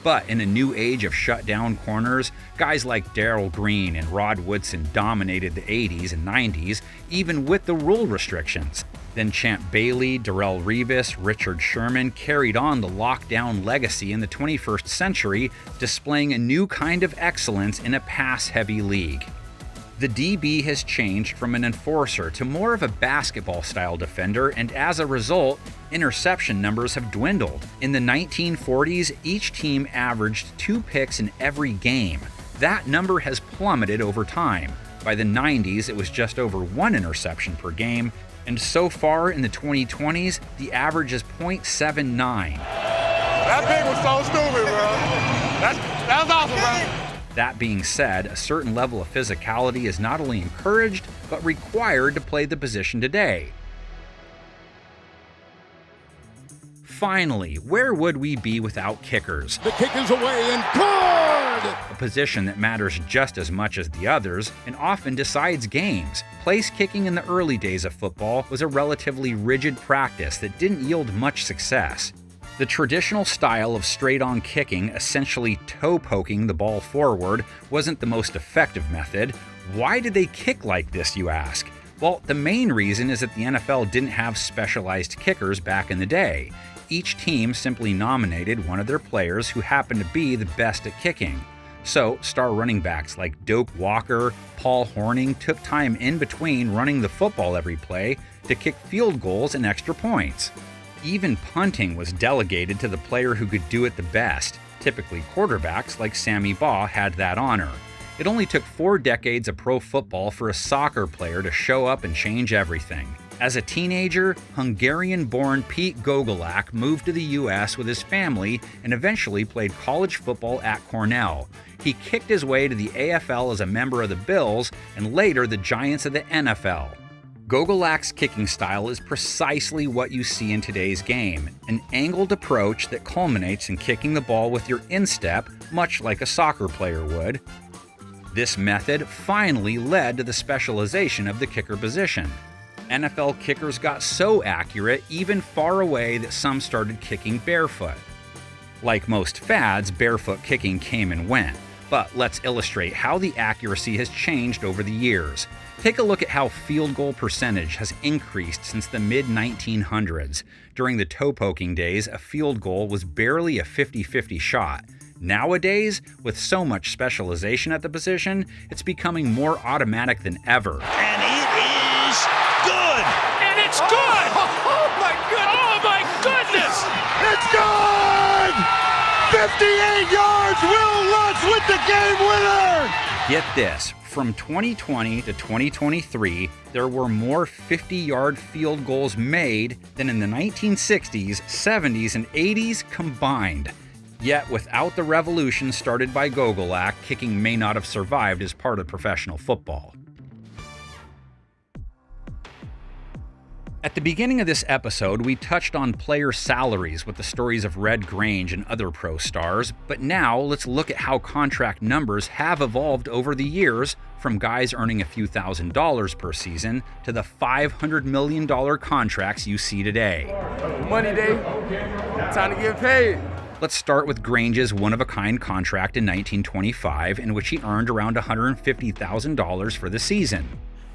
But in a new age of shutdown corners, guys like Darrell Green and Rod Woodson dominated the 80s and 90s, even with the rule restrictions. Then Champ Bailey, Darrelle Revis, Richard Sherman carried on the lockdown legacy in the 21st century, displaying a new kind of excellence in a pass-heavy league. The DB has changed from an enforcer to more of a basketball-style defender, and as a result, interception numbers have dwindled. In the 1940s, each team averaged 2 picks in every game. That number has plummeted over time. By the 90s, it was just over 1 interception per game, and so far in the 2020s, the average is .79. That pick was so stupid, bro. That was awesome, bro. That being said, a certain level of physicality is not only encouraged, but required to play the position today. Finally, where would we be without kickers? The kick is away and good! A position that matters just as much as the others and often decides games. Place kicking in the early days of football was a relatively rigid practice that didn't yield much success. The traditional style of straight-on kicking, essentially toe-poking the ball forward, wasn't the most effective method. Why did they kick like this, you ask? Well, the main reason is that the NFL didn't have specialized kickers back in the day. Each team simply nominated one of their players who happened to be the best at kicking. So, star running backs like Doak Walker, Paul Hornung took time in between running the football every play to kick field goals and extra points. Even punting was delegated to the player who could do it the best. Typically, quarterbacks like Sammy Baugh had that honor. It only took 4 decades of pro football for a soccer player to show up and change everything. As a teenager, Hungarian-born Pete Gogolak moved to the U.S. with his family and eventually played college football at Cornell. He kicked his way to the AFL as a member of the Bills and later the Giants of the NFL. Gogolak's kicking style is precisely what you see in today's game, an angled approach that culminates in kicking the ball with your instep, much like a soccer player would. This method finally led to the specialization of the kicker position. NFL kickers got so accurate, even far away, that some started kicking barefoot. Like most fads, barefoot kicking came and went, but let's illustrate how the accuracy has changed over the years. Take a look at how field goal percentage has increased since the mid-1900s. During the toe-poking days, a field goal was barely a 50-50 shot. Nowadays, with so much specialization at the position, it's becoming more automatic than ever. And it is good! And it's good! Oh my goodness! Oh my goodness! It's good! 58 yards, Will Lutz with the game winner! Get this, from 2020 to 2023, there were more 50-yard field goals made than in the 1960s, 70s, and 80s combined. Yet, without the revolution started by Gogolak, kicking may not have survived as part of professional football. At the beginning of this episode, we touched on player salaries with the stories of Red Grange and other pro stars, but now let's look at how contract numbers have evolved over the years, from guys earning a few $1,000s per season to the $500 million contracts you see today. Money day, time to get paid. Let's start with Grange's one-of-a-kind contract in 1925, in which he earned around $150,000 for the season.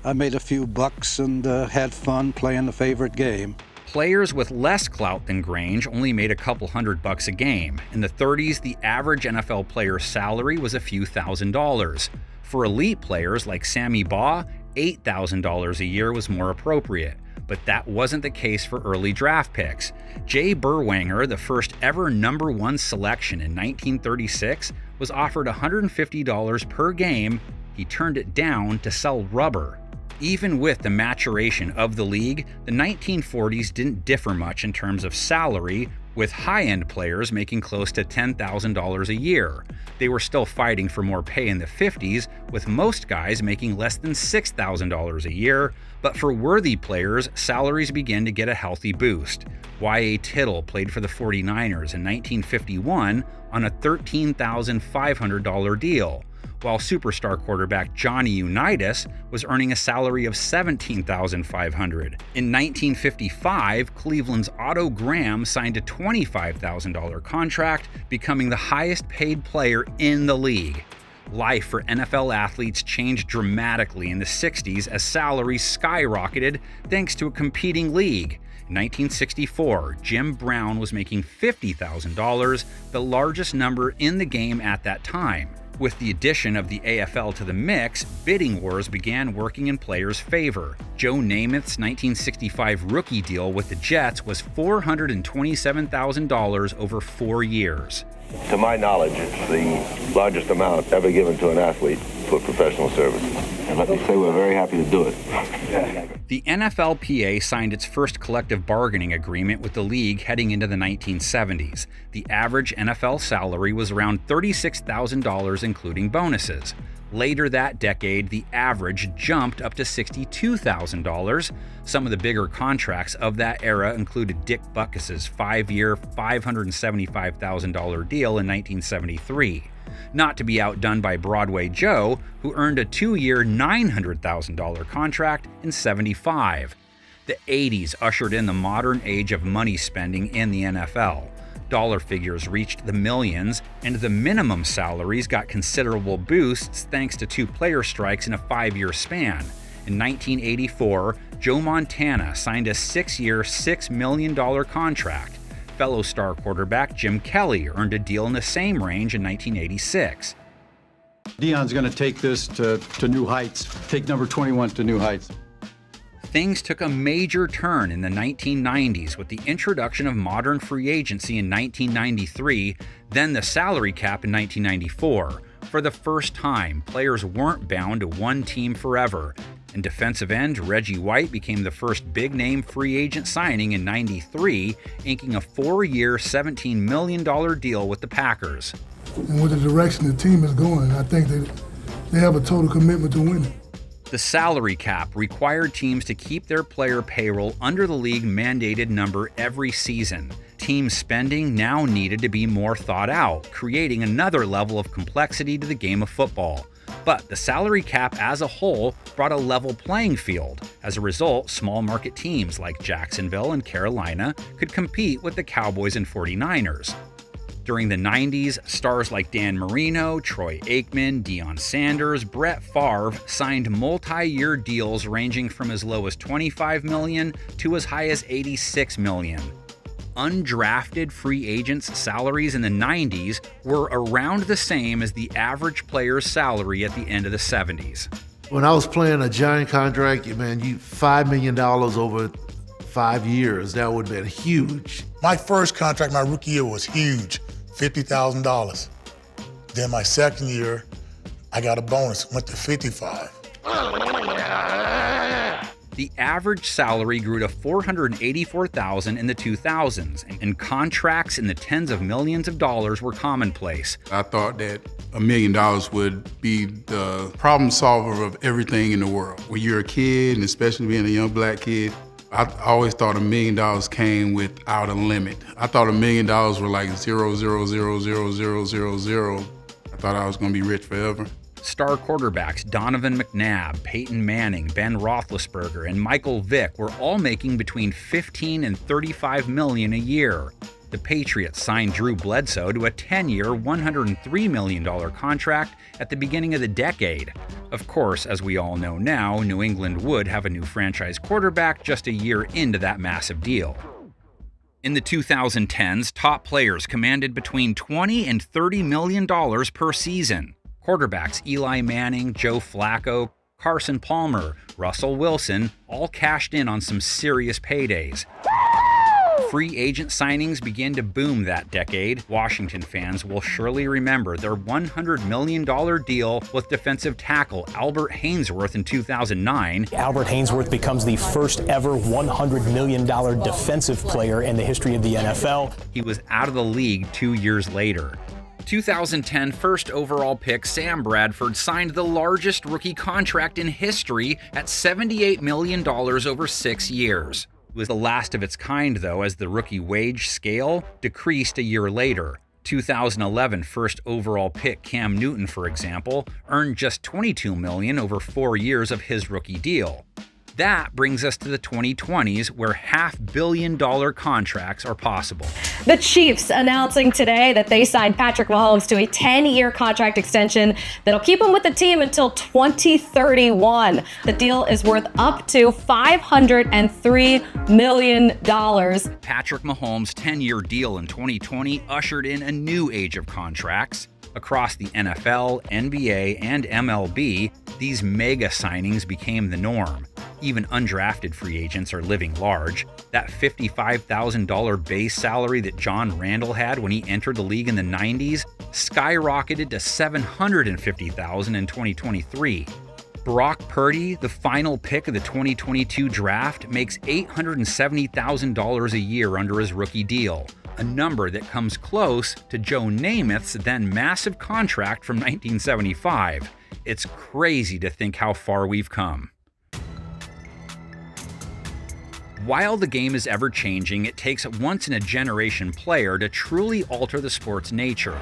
I made a few bucks and had fun playing the favorite game. Players with less clout than Grange only made a couple $100 a game. In the 30s, the average NFL player's salary was a few $1,000s. For elite players like Sammy Baugh, $8,000 a year was more appropriate. But that wasn't the case for early draft picks. Jay Berwanger, the first ever #1 selection in 1936, was offered $150 per game. He turned it down to sell rubber. Even with the maturation of the league, the 1940s didn't differ much in terms of salary, with high-end players making close to $10,000 a year. They were still fighting for more pay in the 50s, with most guys making less than $6,000 a year, but for worthy players, salaries began to get a healthy boost. Y.A. Tittle played for the 49ers in 1951 on a $13,500 deal, while superstar quarterback Johnny Unitas was earning a salary of $17,500. In 1955, Cleveland's Otto Graham signed a $25,000 contract, becoming the highest paid player in the league. Life for NFL athletes changed dramatically in the 60s as salaries skyrocketed thanks to a competing league. In 1964, Jim Brown was making $50,000, the largest number in the game at that time. With the addition of the AFL to the mix, bidding wars began working in players' favor. Joe Namath's 1965 rookie deal with the Jets was $427,000 over 4 years. To my knowledge, it's the largest amount ever given to an athlete for professional services. And let me say we're very happy to do it. The NFLPA signed its first collective bargaining agreement with the league heading into the 1970s. The average NFL salary was around $36,000, including bonuses. Later that decade, the average jumped up to $62,000. Some of the bigger contracts of that era included Dick Butkus's 5-year, $575,000 deal in 1973. Not to be outdone by Broadway Joe, who earned a 2-year, $900,000 contract in '75. The 80s ushered in the modern age of money spending in the NFL. Dollar figures reached the millions, and the minimum salaries got considerable boosts thanks to 2 player strikes in a 5-year span. In 1984, Joe Montana signed a 6-year, $6 million contract. Fellow star quarterback Jim Kelly earned a deal in the same range in 1986. Deion's going to take this to new heights, take number 21 to new heights. Things took a major turn in the 1990s with the introduction of modern free agency in 1993, then the salary cap in 1994. For the first time, players weren't bound to one team forever, and defensive end Reggie White became the first big-name free agent signing in '93, inking a 4-year, $17 million deal with the Packers. And with the direction the team is going, I think they have a total commitment to winning. The salary cap required teams to keep their player payroll under the league mandated number every season. Team spending now needed to be more thought out, creating another level of complexity to the game of football. But the salary cap as a whole brought a level playing field. As a result, small market teams like Jacksonville and Carolina could compete with the Cowboys and 49ers. During the 90s, stars like Dan Marino, Troy Aikman, Deion Sanders, Brett Favre signed multi-year deals ranging from as low as $25 million to as high as $86 million. Undrafted free agents' salaries in the 90s were around the same as the average player's salary at the end of the 70s. When I was playing a giant contract, man, $5 million over 5 years, that would have been huge. My first contract, my rookie year, was huge, $50,000. Then my second year, I got a bonus, went to $55,000. The average salary grew to $484,000 in the 2000s, and contracts in the tens of millions of dollars were commonplace. I thought that $1 million would be the problem solver of everything in the world. When you're a kid, and especially being a young black kid, I always thought $1 million came without a limit. I thought $1 million were like 0.0000000. I thought I was gonna be rich forever. Star quarterbacks Donovan McNabb, Peyton Manning, Ben Roethlisberger, and Michael Vick were all making between $15 and $35 million a year. The Patriots signed Drew Bledsoe to a 10-year, $103 million contract at the beginning of the decade. Of course, as we all know now, New England would have a new franchise quarterback just a year into that massive deal. In the 2010s, top players commanded between $20 and $30 million per season. Quarterbacks Eli Manning, Joe Flacco, Carson Palmer, Russell Wilson all cashed in on some serious paydays. Free agent signings began to boom that decade. Washington fans will surely remember their $100 million deal with defensive tackle Albert Haynesworth in 2009. Albert Haynesworth becomes the first ever $100 million defensive player in the history of the NFL. He was out of the league 2 years later. 2010 first overall pick Sam Bradford signed the largest rookie contract in history at $78 million over 6 years. It was the last of its kind, though, as the rookie wage scale decreased a year later. 2011 first overall pick Cam Newton, for example, earned just $22 million over 4 years of his rookie deal. That brings us to the 2020s, where $500 million contracts are possible. The Chiefs announcing today that they signed Patrick Mahomes to a 10-year contract extension that'll keep him with the team until 2031. The deal is worth up to $503 million. Patrick Mahomes' 10-year deal in 2020 ushered in a new age of contracts. Across the NFL, NBA, and MLB, these mega signings became the norm. Even undrafted free agents are living large. That $55,000 base salary that John Randall had when he entered the league in the 90s skyrocketed to $750,000 in 2023. Brock Purdy, the final pick of the 2022 draft, makes $870,000 a year under his rookie deal, a number that comes close to Joe Namath's then massive contract from 1975. It's crazy to think how far we've come. While the game is ever-changing, it takes a once-in-a-generation player to truly alter the sport's nature.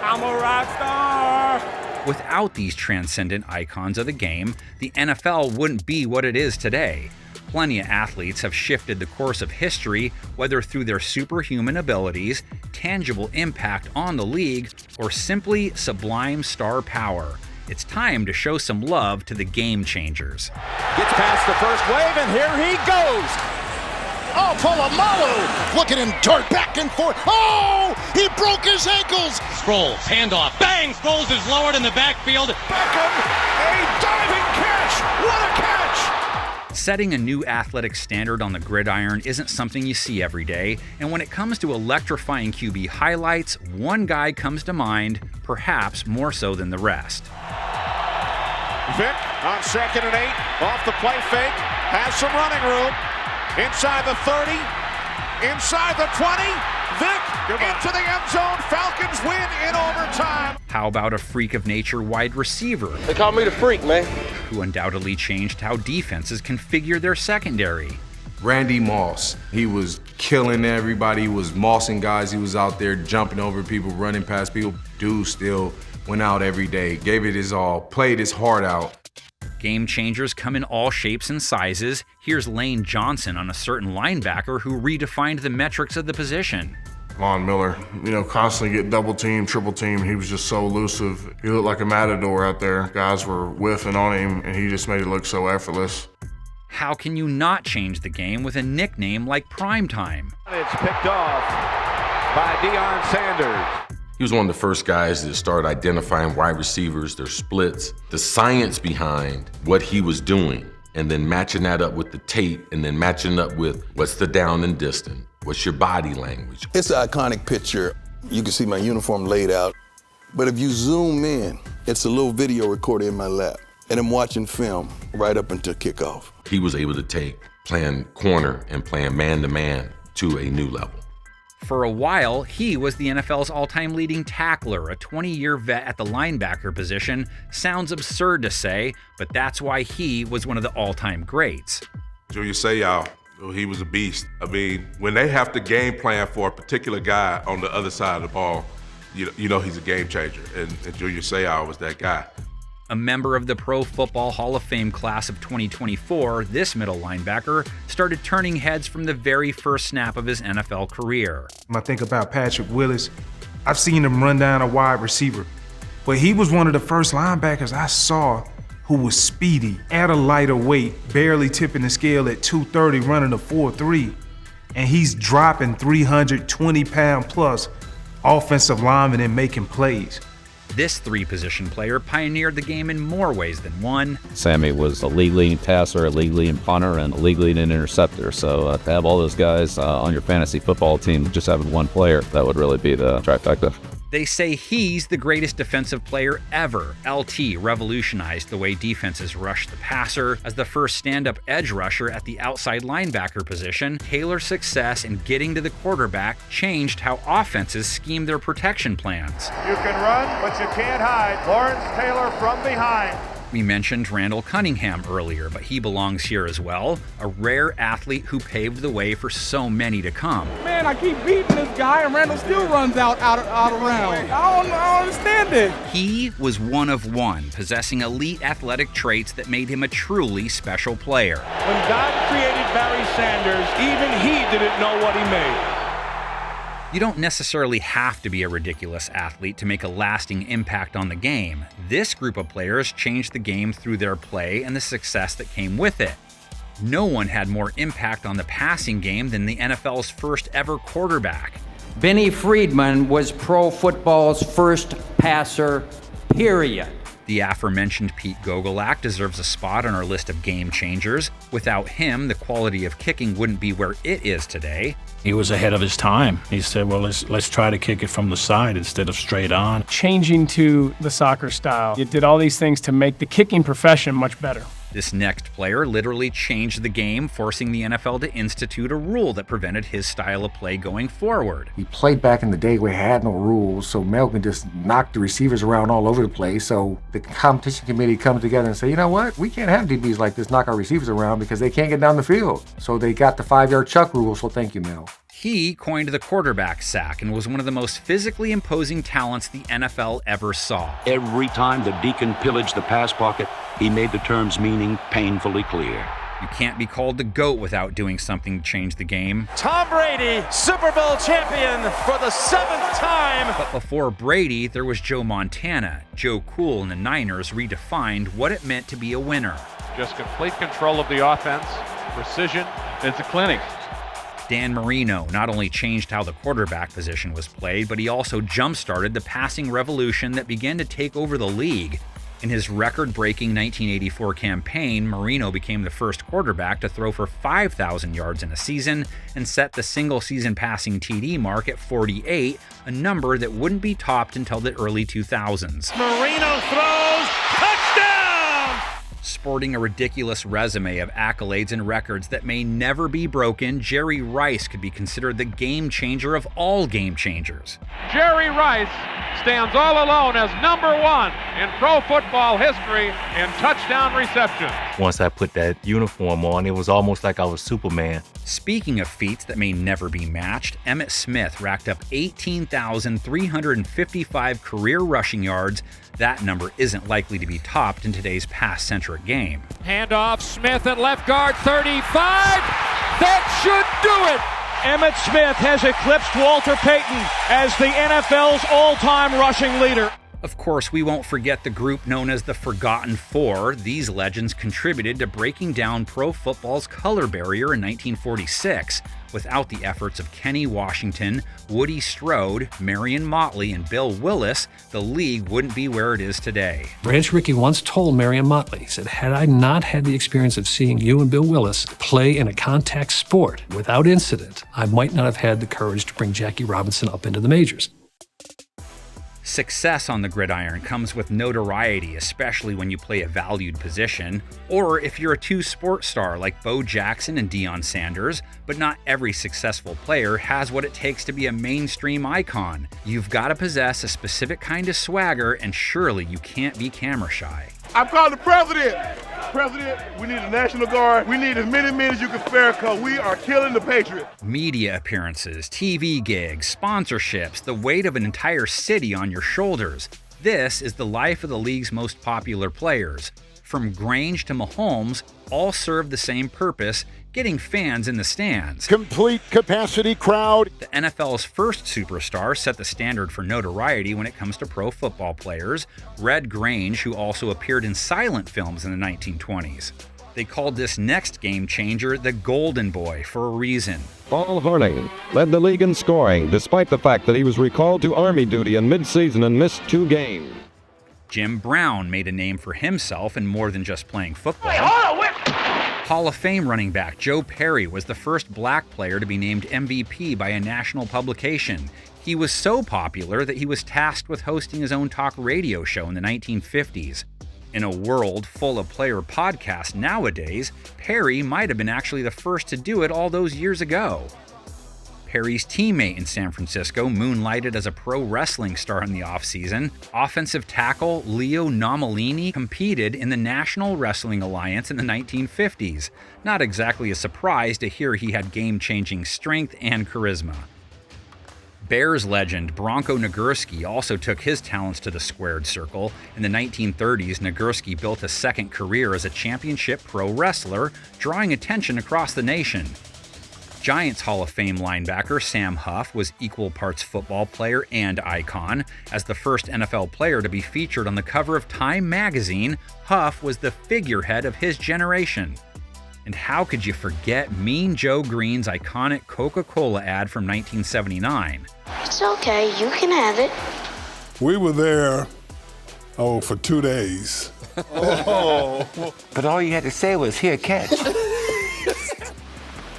I'm a rock star! Without these transcendent icons of the game, the NFL wouldn't be what it is today. Plenty of athletes have shifted the course of history, whether through their superhuman abilities, tangible impact on the league, or simply sublime star power. It's time to show some love to the game changers. Gets past the first wave, and here he goes! Oh, Polamalu! Look at him dart back and forth. Oh, he broke his ankles. Sproles, handoff, bang! Sproles is lowered in the backfield. Beckham, a diving catch. What a catch! Setting a new athletic standard on the gridiron isn't something you see every day, and when it comes to electrifying QB highlights, one guy comes to mind, perhaps more so than the rest. Vick on 2nd and 8, off the play fake, has some running room. Inside the 30, inside the 20, Vick into the end zone. Falcons win in overtime. How about a freak of nature wide receiver? They call me the freak, man. Who undoubtedly changed how defenses configure their secondary. Randy Moss, he was killing everybody, he was mossing guys, he was out there jumping over people, running past people. Dude still went out every day, gave it his all, played his heart out. Game changers come in all shapes and sizes. Here's Lane Johnson on a certain linebacker who redefined the metrics of the position. Von Miller, constantly get double teamed, triple teamed. He was just so elusive. He looked like a matador out there. Guys were whiffing on him, and he just made it look so effortless. How can you not change the game with a nickname like Primetime? It's picked off by Deion Sanders. He was one of the first guys that started identifying wide receivers, their splits, the science behind what he was doing, and then matching that up with the tape, and then matching up with what's the down and distant, what's your body language. It's an iconic picture. You can see my uniform laid out, but if you zoom in, it's a little video recorder in my lap, and I'm watching film right up until kickoff. He was able to take playing corner and playing man-to-man to a new level. For a while, he was the NFL's all-time leading tackler, a 20-year vet at the linebacker position. Sounds absurd to say, but that's why he was one of the all-time greats. Junior Seau, he was a beast. I mean, when they have to game plan for a particular guy on the other side of the ball, you know he's a game changer, and Junior Seau was that guy. A member of the Pro Football Hall of Fame class of 2024, this middle linebacker started turning heads from the very first snap of his NFL career. When I think about Patrick Willis, I've seen him run down a wide receiver, but he was one of the first linebackers I saw who was speedy, at a lighter weight, barely tipping the scale at 230, running a 4.3, and he's dropping 320-pound plus offensive linemen and making plays. This three-position player pioneered the game in more ways than one. Sammy was a league-leading passer, a league-leading punter, and a league-leading interceptor. So to have all those guys on your fantasy football team, just having one player, that would really be the trifecta. They say he's the greatest defensive player ever. LT revolutionized the way defenses rush the passer. As the first stand-up edge rusher at the outside linebacker position, Taylor's success in getting to the quarterback changed how offenses scheme their protection plans. You can run, but you can't hide. Lawrence Taylor from behind. We mentioned Randall Cunningham earlier, but he belongs here as well. A rare athlete who paved the way for so many to come. Man, I keep beating this guy and Randall still runs out around. I don't understand it. He was one of one, possessing elite athletic traits that made him a truly special player. When God created Barry Sanders, even he didn't know what he made. You don't necessarily have to be a ridiculous athlete to make a lasting impact on the game. This group of players changed the game through their play and the success that came with it. No one had more impact on the passing game than the NFL's first ever quarterback. Benny Friedman was pro football's first passer, period. The The aforementioned Pete Gogolak deserves a spot on our list of game changers. Without him, the quality of kicking wouldn't be where it is today. He was ahead of his time. He said, well, let's try to kick it from the side instead of straight on. Changing to the soccer style, it did all these things to make the kicking profession much better. This next player literally changed the game, forcing the NFL to institute a rule that prevented his style of play going forward. He played back in the day where he had no rules, so Mel can just knock the receivers around all over the place. So the competition committee comes together and say, you know what? We can't have DBs like this knock our receivers around because they can't get down the field. So they got the 5-yard chuck rule, so thank you, Mel. He coined the quarterback sack and was one of the most physically imposing talents the NFL ever saw. Every time the Deacon pillaged the pass pocket, he made the term's meaning painfully clear. You can't be called the GOAT without doing something to change the game. Tom Brady, Super Bowl champion for the 7th time. But before Brady, there was Joe Montana. Joe Cool and the Niners redefined what it meant to be a winner. Just complete control of the offense, precision. It's a clinic. Dan Marino not only changed how the quarterback position was played, but he also jump-started the passing revolution that began to take over the league. In his record-breaking 1984 campaign, Marino became the first quarterback to throw for 5,000 yards in a season and set the single-season passing TD mark at 48, a number that wouldn't be topped until the early 2000s. Marino throws, touchdown! Sporting a ridiculous resume of accolades and records that may never be broken, Jerry Rice could be considered the game changer of all game changers. Jerry Rice stands all alone as #1 in pro football history in touchdown receptions. Once I put that uniform on, it was almost like I was Superman. Speaking of feats that may never be matched, Emmitt Smith racked up 18,355 career rushing yards. That number isn't likely to be topped in today's pass-centric game. Handoff, Smith at left guard, 35. That should do it. Emmitt Smith has eclipsed Walter Payton as the NFL's all-time rushing leader. Of course, we won't forget the group known as the Forgotten Four. These legends contributed to breaking down pro football's color barrier in 1946. Without the efforts of Kenny Washington, Woody Strode, Marion Motley, and Bill Willis, the league wouldn't be where it is today. Branch Rickey once told Marion Motley, he said, had I not had the experience of seeing you and Bill Willis play in a contact sport without incident, I might not have had the courage to bring Jackie Robinson up into the majors. Success on the gridiron comes with notoriety, especially when you play a valued position, or if you're a two-sport star like Bo Jackson and Deion Sanders, but not every successful player has what it takes to be a mainstream icon. You've got to possess a specific kind of swagger, and surely you can't be camera shy. I'm calling the president. President, we need a National Guard. We need as many men as you can spare because we are killing the Patriots. Media appearances, TV gigs, sponsorships, the weight of an entire city on your shoulders. This is the life of the league's most popular players. From Grange to Mahomes, all serve the same purpose, getting fans in the stands. Complete capacity crowd. The NFL's first superstar set the standard for notoriety when it comes to pro football players, Red Grange, who also appeared in silent films in the 1920s. They called this next game changer the Golden Boy for a reason. Paul Hornung led the league in scoring, despite the fact that he was recalled to Army duty in mid-season and missed 2 games. Jim Brown made a name for himself in more than just playing football. Hall of Fame running back Joe Perry was the first black player to be named MVP by a national publication. He was so popular that he was tasked with hosting his own talk radio show in the 1950s. In a world full of player podcasts nowadays, Perry might have been actually the first to do it all those years ago. Perry's teammate in San Francisco moonlighted as a pro wrestling star in the offseason. Offensive tackle Leo Nomalini competed in the National Wrestling Alliance in the 1950s. Not exactly a surprise to hear he had game-changing strength and charisma. Bears legend Bronco Nagurski also took his talents to the squared circle. In the 1930s, Nagurski built a second career as a championship pro wrestler, drawing attention across the nation. Giants Hall of Fame linebacker Sam Huff was equal parts football player and icon. As the first NFL player to be featured on the cover of Time magazine, Huff was the figurehead of his generation. And how could you forget Mean Joe Green's iconic Coca-Cola ad from 1979? It's okay, you can have it. We were there Oh, for 2 days. But all you had to say was, here, catch.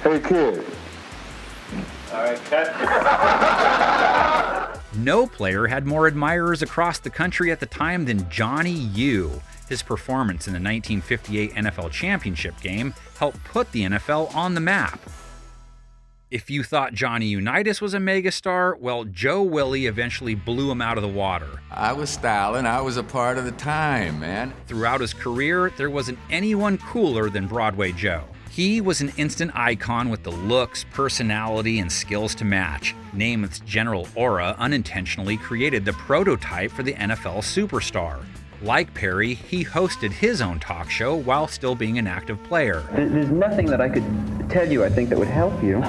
Hey, kid. All right, catch. No player had more admirers across the country at the time than Johnny U. His performance in the 1958 NFL Championship game helped put the NFL on the map. If you thought Johnny Unitas was a megastar, well, Joe Willie eventually blew him out of the water. I was styling. I was a part of the time, man. Throughout his career, there wasn't anyone cooler than Broadway Joe. He was an instant icon with the looks, personality, and skills to match. Namath's general aura unintentionally created the prototype for the NFL superstar. Like Perry, he hosted his own talk show while still being an active player. There's nothing that I could tell you, I think, that would help you.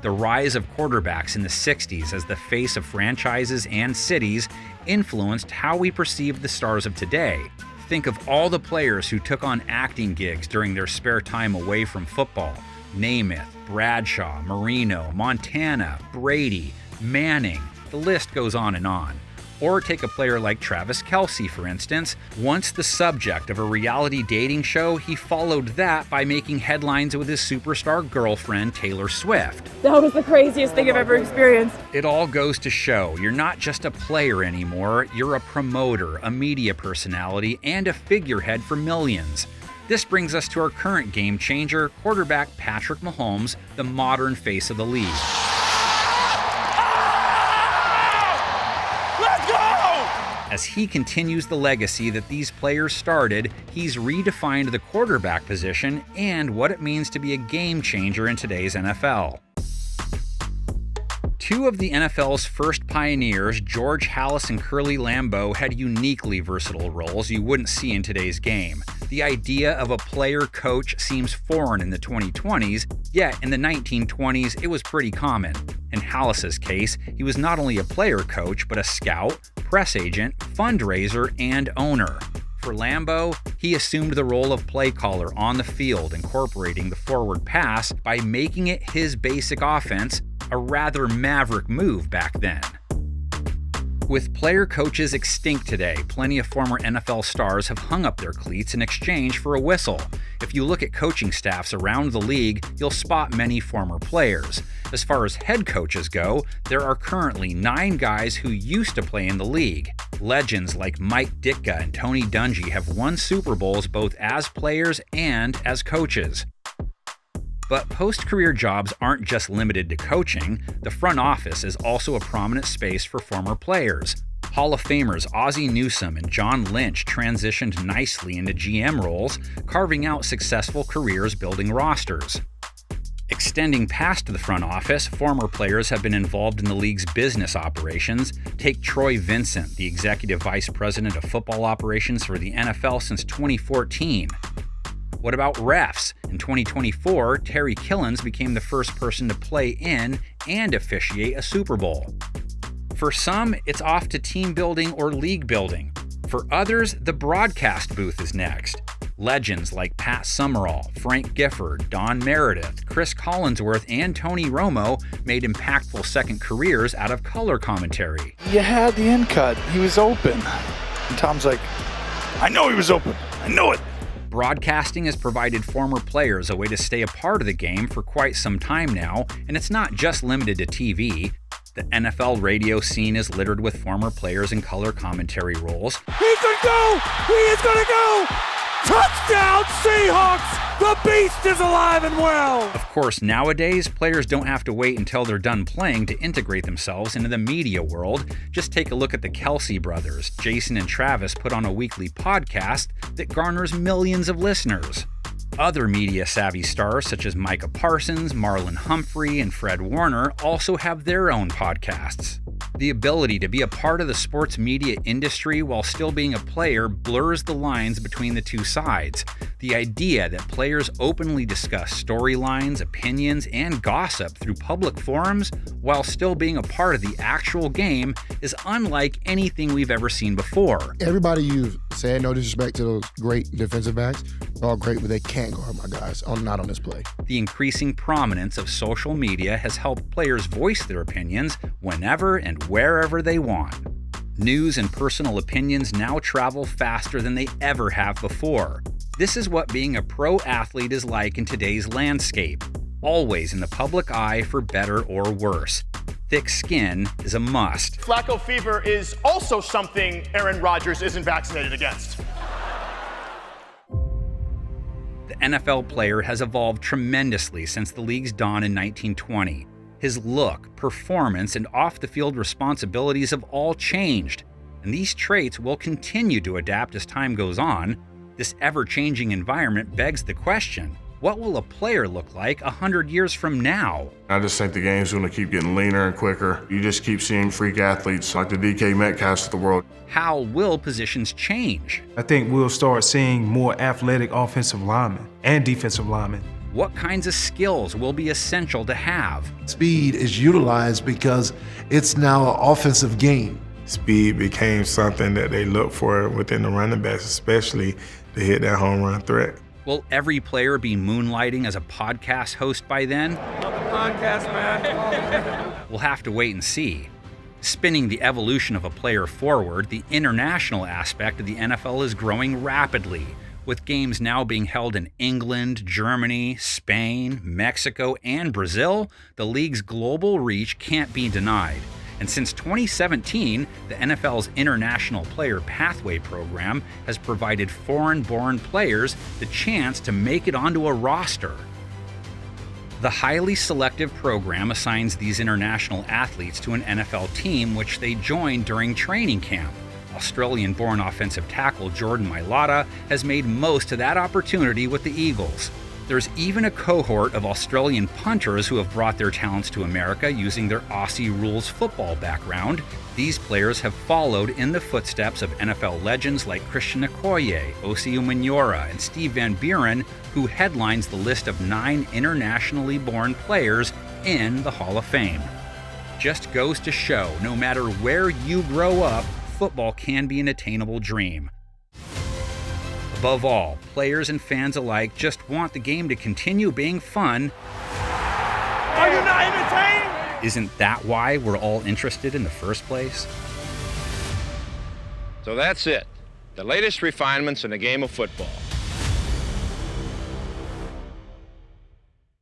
The rise of quarterbacks in the 60s as the face of franchises and cities influenced how we perceive the stars of today. Think of all the players who took on acting gigs during their spare time away from football. Namath, Bradshaw, Marino, Montana, Brady, Manning, the list goes on and on. Or take a player like Travis Kelce, for instance. Once the subject of a reality dating show, he followed that by making headlines with his superstar girlfriend, Taylor Swift. That was the craziest thing I've ever experienced. It all goes to show you're not just a player anymore, you're a promoter, a media personality, and a figurehead for millions. This brings us to our current game changer, quarterback Patrick Mahomes, the modern face of the league. As he continues the legacy that these players started, he's redefined the quarterback position and what it means to be a game changer in today's NFL. Two of the NFL's first pioneers, George Halas and Curly Lambeau, had uniquely versatile roles you wouldn't see in today's game. The idea of a player-coach seems foreign in the 2020s, yet in the 1920s it was pretty common. In Halas's case, he was not only a player-coach, but a scout, press agent, fundraiser, and owner. For Lambeau, he assumed the role of play caller on the field, incorporating the forward pass by making it his basic offense, a rather maverick move back then. With player coaches extinct today, plenty of former NFL stars have hung up their cleats in exchange for a whistle. If you look at coaching staffs around the league, you'll spot many former players. As far as head coaches go, there are currently 9 guys who used to play in the league. Legends like Mike Ditka and Tony Dungy have won Super Bowls both as players and as coaches. But post-career jobs aren't just limited to coaching. The front office is also a prominent space for former players. Hall of Famers Ozzie Newsome and John Lynch transitioned nicely into GM roles, carving out successful careers building rosters. Extending past the front office, former players have been involved in the league's business operations. Take Troy Vincent, the executive vice president of football operations for the NFL since 2014. What about refs? In 2024, Terry Killens became the first person to play in and officiate a Super Bowl. For some, it's off to team building or league building. For others, the broadcast booth is next. Legends like Pat Summerall, Frank Gifford, Don Meredith, Chris Collinsworth, and Tony Romo made impactful second careers out of color commentary. You had the end cut. He was open. And Tom's like, I know he was open. I know it. Broadcasting has provided former players a way to stay a part of the game for quite some time now, and it's not just limited to TV. The NFL radio scene is littered with former players in color commentary roles. He's gonna go! He is gonna go! Touchdown, Seahawks! The beast is alive and well! Of course, nowadays, players don't have to wait until they're done playing to integrate themselves into the media world. Just take a look at the Kelce brothers. Jason and Travis put on a weekly podcast that garners millions of listeners. Other media-savvy stars such as Micah Parsons, Marlon Humphrey, and Fred Warner also have their own podcasts. The ability to be a part of the sports media industry while still being a player blurs the lines between the two sides. The idea that players openly discuss storylines, opinions, and gossip through public forums while still being a part of the actual game is unlike anything we've ever seen before. Everybody you've said, no disrespect to those great defensive backs, they're all great, but they can't guard my guys, not on this play. The increasing prominence of social media has helped players voice their opinions whenever and wherever they want. News and personal opinions now travel faster than they ever have before. This is what being a pro athlete is like in today's landscape. Always in the public eye for better or worse. Thick skin is a must. Flacco fever is also something Aaron Rodgers isn't vaccinated against. The NFL player has evolved tremendously since the league's dawn in 1920. His look, performance, and off-the-field responsibilities have all changed, and these traits will continue to adapt as time goes on. This ever-changing environment begs the question, what will a player look like 100 years from now? I just think the game's going to keep getting leaner and quicker. You just keep seeing freak athletes like the DK Metcalfs of the world. How will positions change? I think we'll start seeing more athletic offensive linemen and defensive linemen. What kinds of skills will be essential to have? Speed is utilized because it's now an offensive game. Speed became something that they look for within the running backs, especially to hit that home run threat. Will every player be moonlighting as a podcast host by then? Love the podcast, man. We'll have to wait and see. Spinning the evolution of a player forward, the international aspect of the NFL is growing rapidly, with games now being held in England, Germany, Spain, Mexico, and Brazil. The league's global reach can't be denied. And since 2017, the NFL's International Player Pathway program has provided foreign-born players the chance to make it onto a roster. The highly selective program assigns these international athletes to an NFL team which they join during training camp. Australian-born offensive tackle Jordan Mailata has made most of that opportunity with the Eagles. There's even a cohort of Australian punters who have brought their talents to America using their Aussie rules football background. These players have followed in the footsteps of NFL legends like Christian Okoye, Osi Umenyiora, and Steve Van Buren, who headlines the list of 9 internationally born players in the Hall of Fame. Just goes to show, no matter where you grow up, football can be an attainable dream. Above all, players and fans alike just want the game to continue being fun. Are you not entertained? Isn't that why we're all interested in the first place? So that's it. The latest refinements in the game of football.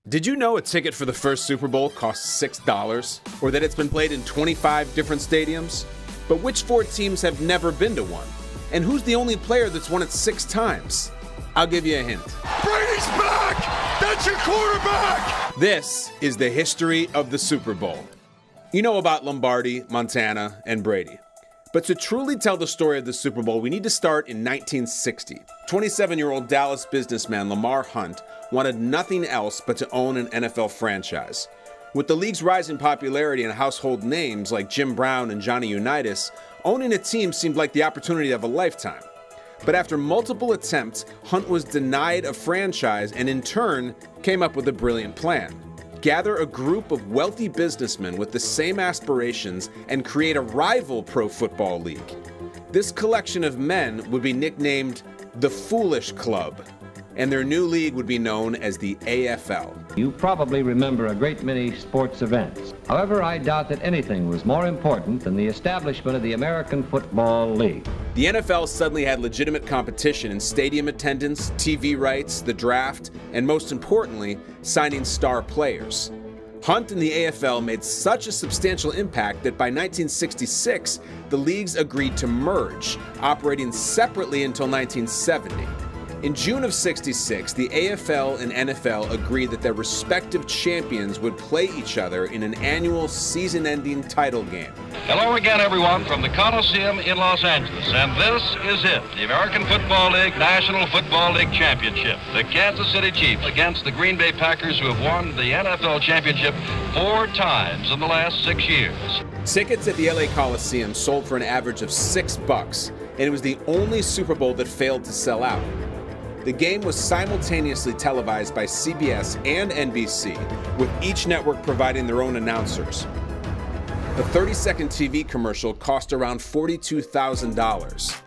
Did you know a ticket for the first Super Bowl costs $6? Or that it's been played in 25 different stadiums? But which 4 teams have never been to one? And who's the only player that's won it 6 times? I'll give you a hint. Brady's back! That's your quarterback! This is the history of the Super Bowl. You know about Lombardi, Montana, and Brady. But to truly tell the story of the Super Bowl, we need to start in 1960. 27-year-old Dallas businessman Lamar Hunt wanted nothing else but to own an NFL franchise. With the league's rise in popularity and household names like Jim Brown and Johnny Unitas, owning a team seemed like the opportunity of a lifetime. But after multiple attempts, Hunt was denied a franchise and in turn came up with a brilliant plan. Gather a group of wealthy businessmen with the same aspirations and create a rival pro football league. This collection of men would be nicknamed the Foolish Club, and their new league would be known as the AFL. You probably remember a great many sports events. However, I doubt that anything was more important than the establishment of the American Football League. The NFL suddenly had legitimate competition in stadium attendance, TV rights, the draft, and most importantly, signing star players. Hunt and the AFL made such a substantial impact that by 1966, the leagues agreed to merge, operating separately until 1970. In June of '66, the AFL and NFL agreed that their respective champions would play each other in an annual season-ending title game. Hello again, everyone, from the Coliseum in Los Angeles, and this is it, the American Football League National Football League Championship. The Kansas City Chiefs against the Green Bay Packers, who have won the NFL Championship 4 times in the last 6 years. Tickets at the LA Coliseum sold for an average of $6, and it was the only Super Bowl that failed to sell out. The game was simultaneously televised by CBS and NBC, with each network providing their own announcers. The 30-second TV commercial cost around $42,000.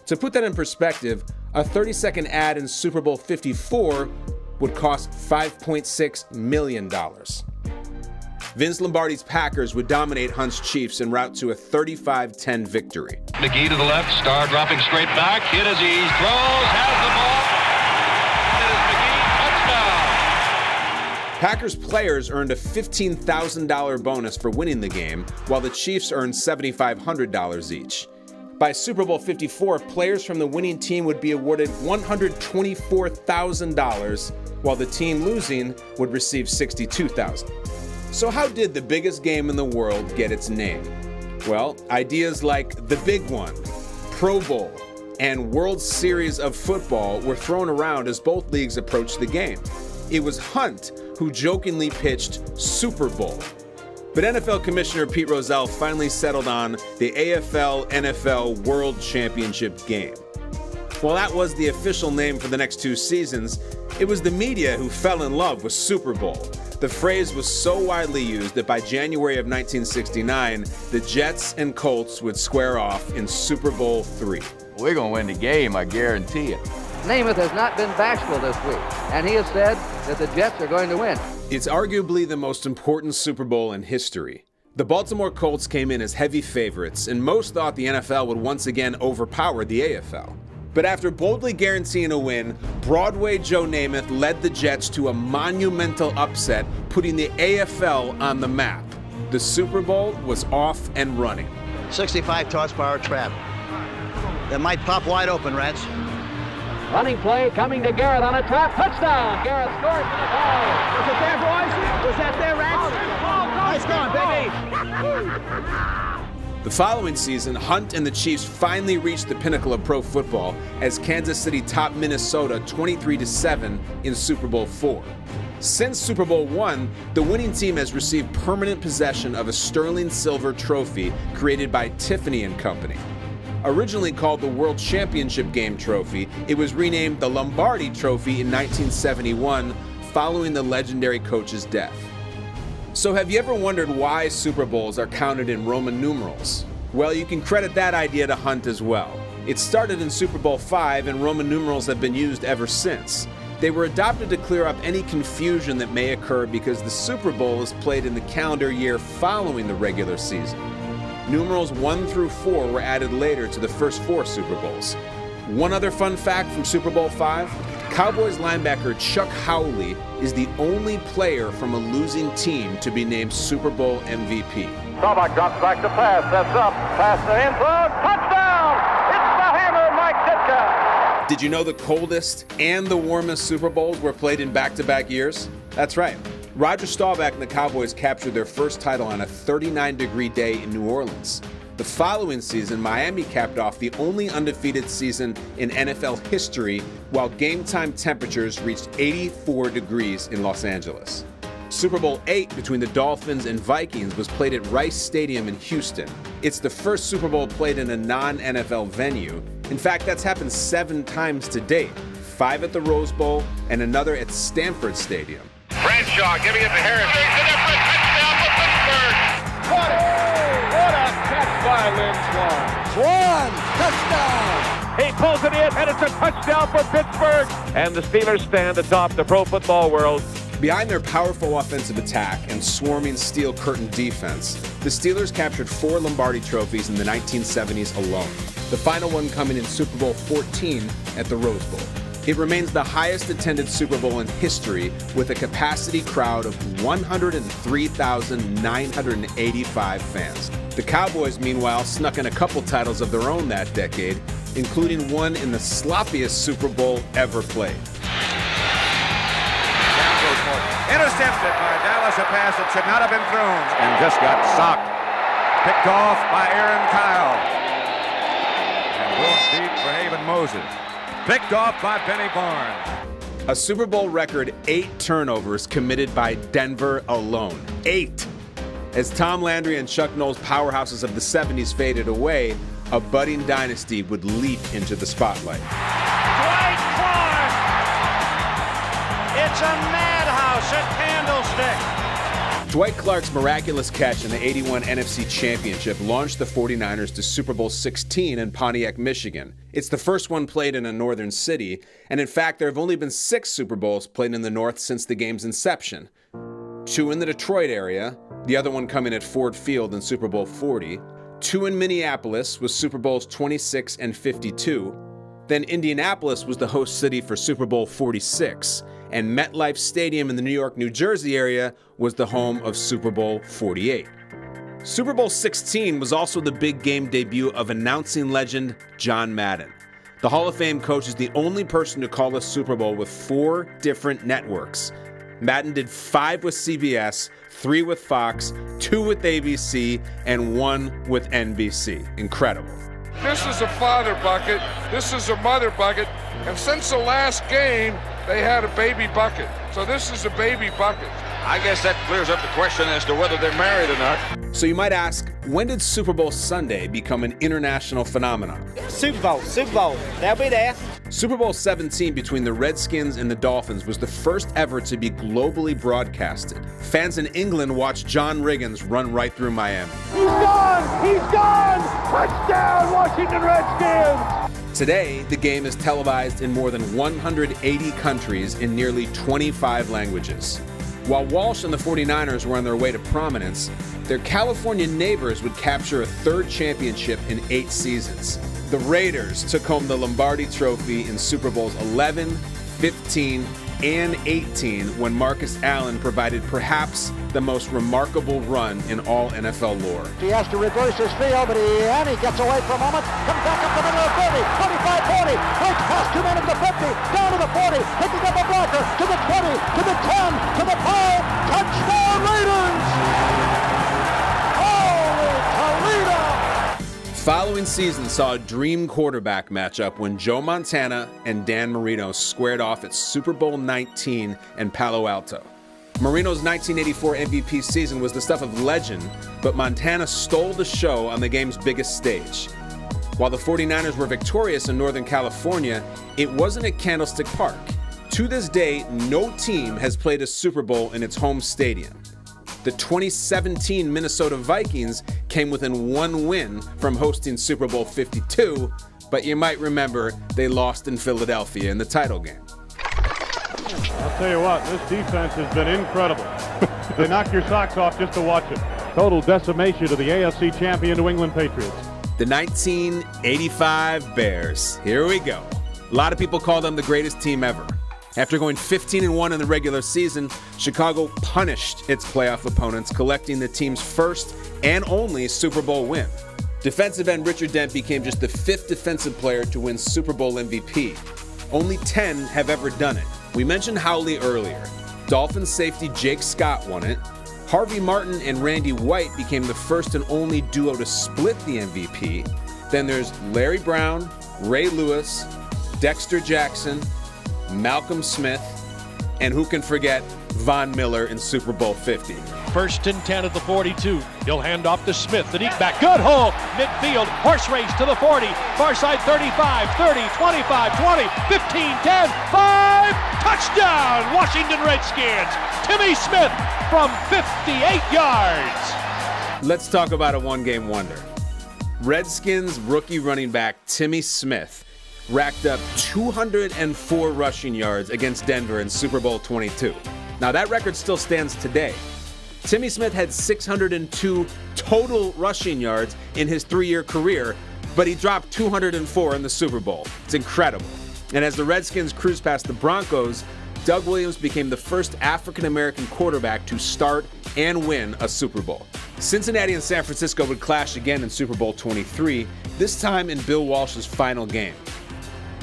To put that in perspective, a 30-second ad in Super Bowl 54 would cost $5.6 million. Vince Lombardi's Packers would dominate Hunt's Chiefs en route to a 35-10 victory. McGee to the left, Starr dropping straight back, hit as he throws, has the ball. Packers players earned a $15,000 bonus for winning the game, while the Chiefs earned $7,500 each. By Super Bowl 54, players from the winning team would be awarded $124,000, while the team losing would receive $62,000. So how did the biggest game in the world get its name? Well, ideas like the Big One, Pro Bowl, and World Series of Football were thrown around as both leagues approached the game. It was Hunt who jokingly pitched Super Bowl. But NFL Commissioner Pete Rozelle finally settled on the AFL-NFL World Championship game. While that was the official name for the next 2 seasons, it was the media who fell in love with Super Bowl. The phrase was so widely used that by January of 1969, the Jets and Colts would square off in Super Bowl III. We're going to win the game, I guarantee it. Namath has not been bashful this week, and he has said that the Jets are going to win. It's arguably the most important Super Bowl in history. The Baltimore Colts came in as heavy favorites, and most thought the NFL would once again overpower the AFL. But after boldly guaranteeing a win, Broadway Joe Namath led the Jets to a monumental upset, putting the AFL on the map. The Super Bowl was off and running. 65 horsepower trap. That might pop wide open, Reds. Running play coming to Garrett on a trap. Touchdown! Garrett scores for the ball. Was it there, boys? Was that there, Reds? Nice going, baby! The following season, Hunt and the Chiefs finally reached the pinnacle of pro football as Kansas City topped Minnesota 23-7 in Super Bowl IV. Since Super Bowl I, the winning team has received permanent possession of a sterling silver trophy created by Tiffany & Company. Originally called the World Championship Game Trophy, it was renamed the Lombardi Trophy in 1971 following the legendary coach's death. So have you ever wondered why Super Bowls are counted in Roman numerals? Well, you can credit that idea to Hunt as well. It started in Super Bowl V, and Roman numerals have been used ever since. They were adopted to clear up any confusion that may occur because the Super Bowl is played in the calendar year following the regular season. Numerals 1 through 4 were added later to the first 4 Super Bowls. One other fun fact from Super Bowl V, Cowboys linebacker Chuck Howley is the only player from a losing team to be named Super Bowl MVP. Staubach drops back to pass, sets up, pass to the end zone, touchdown! It's the hammer, Mike Ditka! Did you know the coldest and the warmest Super Bowls were played in back-to-back years? That's right. Roger Staubach and the Cowboys captured their first title on a 39-degree day in New Orleans. The following season, Miami capped off the only undefeated season in NFL history, while game-time temperatures reached 84 degrees in Los Angeles. Super Bowl VIII between the Dolphins and Vikings was played at Rice Stadium in Houston. It's the first Super Bowl played in a non-NFL venue. In fact, that's happened 7 times to date, 5 at the Rose Bowl and another at Stanford Stadium. Bradshaw giving it to Harris. He's in there for a touchdown for Pittsburgh. What a catch by Lynch. Touchdown! He pulls it in, and it's a touchdown for Pittsburgh. And the Steelers stand atop the pro football world. Behind their powerful offensive attack and swarming steel curtain defense, the Steelers captured 4 Lombardi trophies in the 1970s alone, the final one coming in Super Bowl XIV at the Rose Bowl. It remains the highest attended Super Bowl in history with a capacity crowd of 103,985 fans. The Cowboys, meanwhile, snuck in a couple titles of their own that decade, including one in the sloppiest Super Bowl ever played. Intercepted by Dallas, a pass that should not have been thrown, and just got socked. Picked off by Aaron Kyle. And brought deep for Haven Moses. Picked off by Benny Barnes. A Super Bowl record 8 turnovers committed by Denver alone. 8! As Tom Landry and Chuck Noll's powerhouses of the 70s faded away, a budding dynasty would leap into the spotlight. Dwight Clark! It's a madhouse at Candlestick. Dwight Clark's miraculous catch in the '81 NFC Championship launched the 49ers to Super Bowl XVI in Pontiac, Michigan. It's the first one played in a northern city, and in fact, there have only been 6 Super Bowls played in the North since the game's inception. 2 in the Detroit area, the other one coming at Ford Field in Super Bowl 40. 2 in Minneapolis with Super Bowls 26 and 52. Then Indianapolis was the host city for Super Bowl 46. And MetLife Stadium in the New York, New Jersey area was the home of Super Bowl 48. Super Bowl 16 was also the big game debut of announcing legend John Madden. The Hall of Fame coach is the only person to call a Super Bowl with 4 different networks. Madden did 5 with CBS, 3 with Fox, 2 with ABC, and 1 with NBC. Incredible. This is a father bucket, this is a mother bucket, and since the last game, they had a baby bucket. So this is a baby bucket. I guess that clears up the question as to whether they're married or not. So you might ask, when did Super Bowl Sunday become an international phenomenon? Super Bowl, they'll be there. Super Bowl 17 between the Redskins and the Dolphins was the first ever to be globally broadcasted. Fans in England watched John Riggins run right through Miami. He's gone! He's gone! Touchdown, Washington Redskins! Today, the game is televised in more than 180 countries in nearly 25 languages. While Walsh and the 49ers were on their way to prominence, their California neighbors would capture a 3rd championship in 8 seasons. The Raiders took home the Lombardi Trophy in Super Bowls 11, 15, and 18 when Marcus Allen provided perhaps the most remarkable run in all NFL lore. He has to reverse his field, but he gets away for a moment, comes back up the middle of 30, 25, 40, breaks past 2 men at the 50, down to the 40, picking up a blocker, to the 20, to the 10, to the 5, touchdown Raiders! Holy Toledo! Following season saw a dream quarterback matchup when Joe Montana and Dan Marino squared off at Super Bowl 19 in Palo Alto. Marino's 1984 MVP season was the stuff of legend, but Montana stole the show on the game's biggest stage. While the 49ers were victorious in Northern California, it wasn't at Candlestick Park. To this day, no team has played a Super Bowl in its home stadium. The 2017 Minnesota Vikings came within 1 win from hosting Super Bowl 52, but you might remember they lost in Philadelphia in the title game. I'll tell you what, this defense has been incredible. They knock your socks off just to watch it. Total decimation of the AFC champion New England Patriots. The 1985 Bears. Here we go. A lot of people call them the greatest team ever. After going 15-1 in the regular season, Chicago punished its playoff opponents, collecting the team's first and only Super Bowl win. Defensive end Richard Dent became just the 5th defensive player to win Super Bowl MVP. Only 10 have ever done it. We mentioned Howley earlier. Dolphins safety Jake Scott won it. Harvey Martin and Randy White became the first and only duo to split the MVP. Then there's Larry Brown, Ray Lewis, Dexter Jackson, Malcolm Smith, and who can forget Von Miller in Super Bowl 50. 1st and 10 at the 42. He'll hand off to Smith, the deep back. Good hole, midfield, horse race to the 40. Far side 35, 30, 25, 20, 15, 10, 5. Touchdown, Washington Redskins. Timmy Smith from 58 yards. Let's talk about a one-game wonder. Redskins rookie running back Timmy Smith racked up 204 rushing yards against Denver in Super Bowl 22. Now that record still stands today. Timmy Smith had 602 total rushing yards in his 3-year career, but he dropped 204 in the Super Bowl. It's incredible. And as the Redskins cruised past the Broncos, Doug Williams became the first African-American quarterback to start and win a Super Bowl. Cincinnati and San Francisco would clash again in Super Bowl 23, this time in Bill Walsh's final game.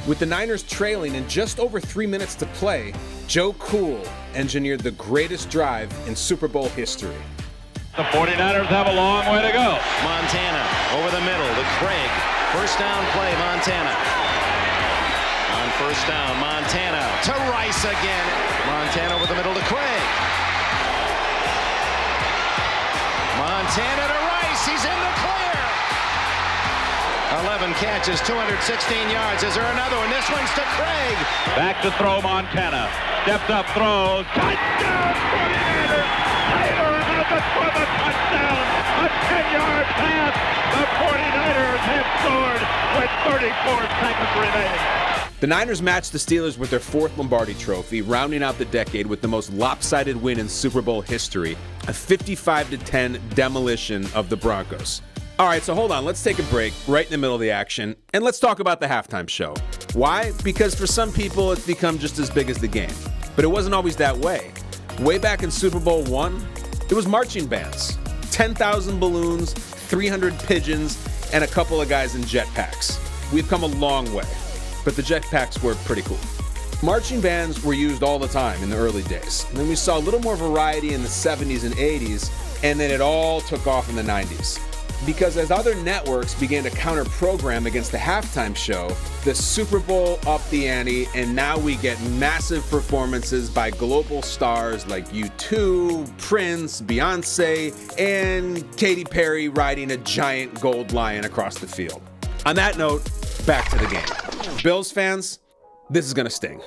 With the Niners trailing and just over 3 minutes to play, Joe Cool engineered the greatest drive in Super Bowl history. The 49ers have a long way to go. Montana over the middle to Craig. First down play, Montana. On first down, Montana to Rice again. Montana over the middle to Craig. Montana to Rice. He's in the clear. 11 catches, 216 yards. Is there another one? This one's to Craig. Back to throw Montana. Stepped up, throws. Touchdown, 49ers. Taylor at the for the touchdown. A 10-yard pass. The 49ers have scored with 34 seconds remaining. The Niners matched the Steelers with their 4th Lombardi Trophy, rounding out the decade with the most lopsided win in Super Bowl history, a 55-10 demolition of the Broncos. All right, so hold on. Let's take a break right in the middle of the action, and let's talk about the halftime show. Why? Because for some people, it's become just as big as the game. But it wasn't always that way. Way back in Super Bowl I, it was marching bands. 10,000 balloons, 300 pigeons, and a couple of guys in jetpacks. We've come a long way, but the jetpacks were pretty cool. Marching bands were used all the time in the early days. And then we saw a little more variety in the 70s and 80s, and then it all took off in the 90s. Because as other networks began to counter-program against the halftime show, the Super Bowl upped the ante, and now we get massive performances by global stars like U2, Prince, Beyonce, and Katy Perry riding a giant gold lion across the field. On that note, back to the game. Bills fans, this is gonna sting.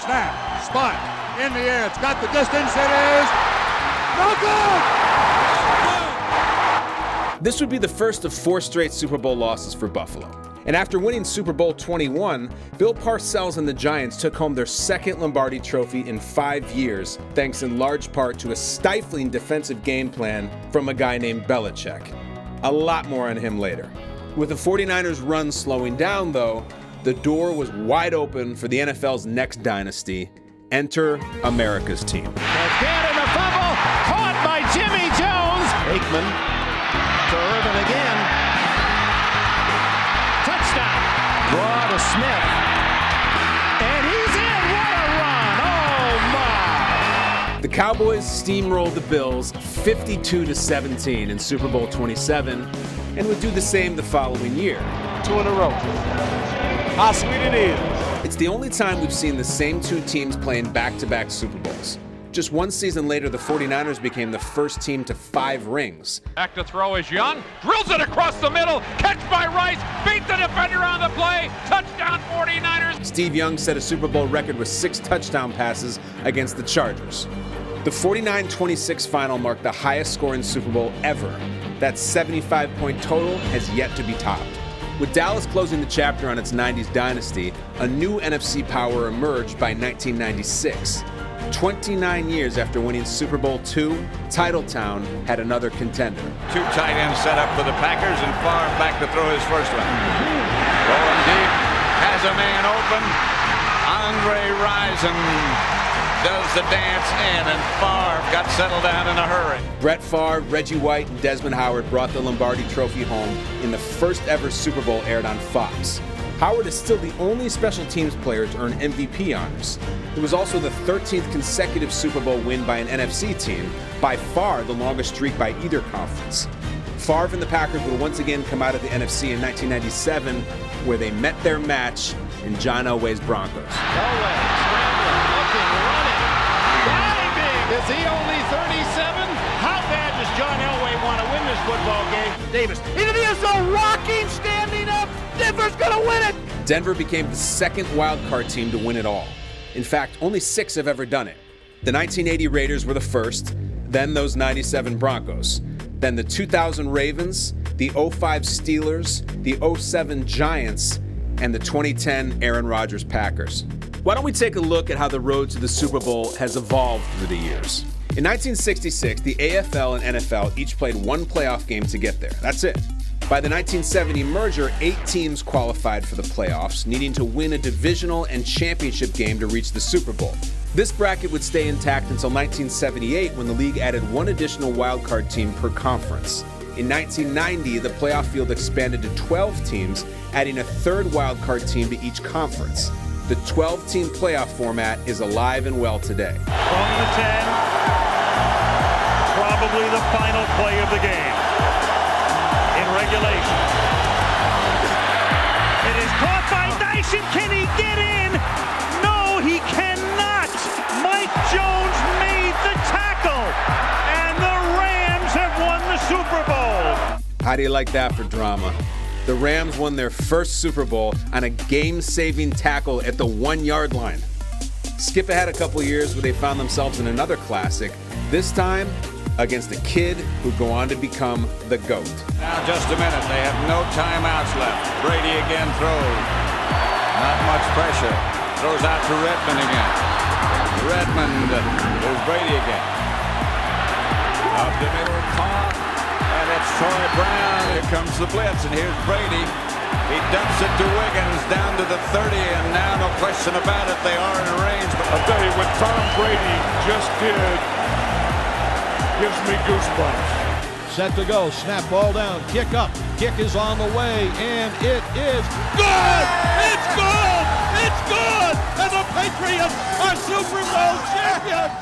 Snap, spot, in the air, it's got the distance, it is no good! This would be the first of 4 straight Super Bowl losses for Buffalo. And after winning Super Bowl 21, Bill Parcells and the Giants took home their 2nd Lombardi Trophy in 5 years, thanks in large part to a stifling defensive game plan from a guy named Belichick. A lot more on him later. With the 49ers' run slowing down, though, the door was wide open for the NFL's next dynasty. Enter America's team. Again in the fumble, caught by Jimmy Jones. Aikman to Irvin again. Touchdown. Draw to Smith. And he's in. What a run. Oh, my. The Cowboys steamrolled the Bills 52-17 in Super Bowl 27 and would do the same the following year. 2 in a row. How sweet it is. It's the only time we've seen the same 2 teams playing back-to-back Super Bowls. Just 1 season later, the 49ers became the first team to 5 rings. Back to throw is Young. Drills it across the middle. Catch by Rice. Beat the defender on the play. Touchdown 49ers. Steve Young set a Super Bowl record with 6 touchdown passes against the Chargers. The 49-26 final marked the highest scoring Super Bowl ever. That 75-point total has yet to be topped. With Dallas closing the chapter on its 90s dynasty, a new NFC power emerged by 1996. 29 years after winning Super Bowl II, Titletown had another contender. 2 tight ends set up for the Packers, and Favre back to throw his first one. Rolling deep, has a man open. Andre Rison does the dance in, and Favre got settled down in a hurry. Brett Favre, Reggie White, and Desmond Howard brought the Lombardi Trophy home in the first ever Super Bowl aired on Fox. Howard is still the only special teams player to earn MVP honors. It was also the 13th consecutive Super Bowl win by an NFC team, by far the longest streak by either conference. Favre and the Packers would once again come out of the NFC in 1997, where they met their match in John Elway's Broncos. Elway scrambling, looking, running, diving. Is he only 37? How bad does John Elway want to win this football game? Davis into the end zone, rocking, standing up. Denver's gonna win it. Denver became the 2nd wildcard team to win it all. In fact, only 6 have ever done it. The 1980 Raiders were the first, then those 97 Broncos, then the 2000 Ravens, the 05 Steelers, the 07 Giants, and the 2010 Aaron Rodgers Packers. Why don't we take a look at how the road to the Super Bowl has evolved through the years? In 1966, the AFL and NFL each played 1 playoff game to get there. That's it. By the 1970 merger, 8 teams qualified for the playoffs, needing to win a divisional and championship game to reach the Super Bowl. This bracket would stay intact until 1978, when the league added 1 additional wildcard team per conference. In 1990, the playoff field expanded to 12 teams, adding a 3rd wildcard team to each conference. The 12-team playoff format is alive and well today. From the 10, probably the final play of the game. In regulation. It is caught by Dyson. Can he get in? No, he cannot. Mike Jones made the tackle. And the Rams have won the Super Bowl. How do you like that for drama? The Rams won their first Super Bowl on a game-saving tackle at the 1-yard line. Skip ahead a couple years where they found themselves in another classic, this time against a kid who'd go on to become the GOAT. Now just a minute, they have no timeouts left. Brady again throws. Not much pressure. Throws out to Redmond again. Redmond, there's Brady again. Up the middle, caught, and it's Troy Brown. Here comes the blitz, and here's Brady. He dumps it to Wiggins down to the 30, and now no question about it, they are in range. But I'll tell you, what Tom Brady just did gives me goosebumps. Set to go, snap ball down, kick up, kick is on the way, and it is good! It's good! It's good! And the Patriots are Super Bowl champions!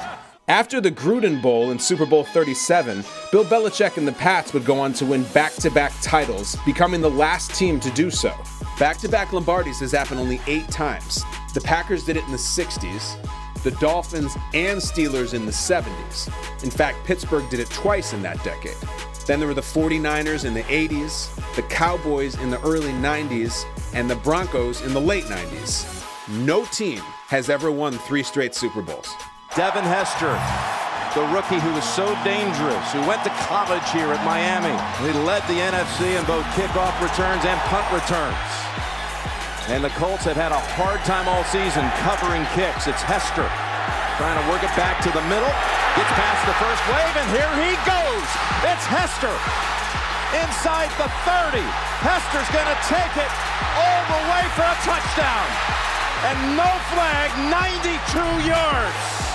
After the Gruden Bowl in Super Bowl 37, Bill Belichick and the Pats would go on to win back-to-back titles, becoming the last team to do so. Back-to-back Lombardis has happened only 8 times. The Packers did it in the 60s, the Dolphins and Steelers in the 70s. In fact, Pittsburgh did it twice in that decade. Then there were the 49ers in the 80s, the Cowboys in the early 90s, and the Broncos in the late 90s. No team has ever won 3 straight Super Bowls. Devin Hester, the rookie who was so dangerous, who went to college here at Miami. He led the NFC in both kickoff returns and punt returns. And the Colts have had a hard time all season covering kicks. It's Hester trying to work it back to the middle. Gets past the first wave, and here he goes. It's Hester inside the 30. Hester's going to take it all the way for a touchdown. And no flag, 92 yards.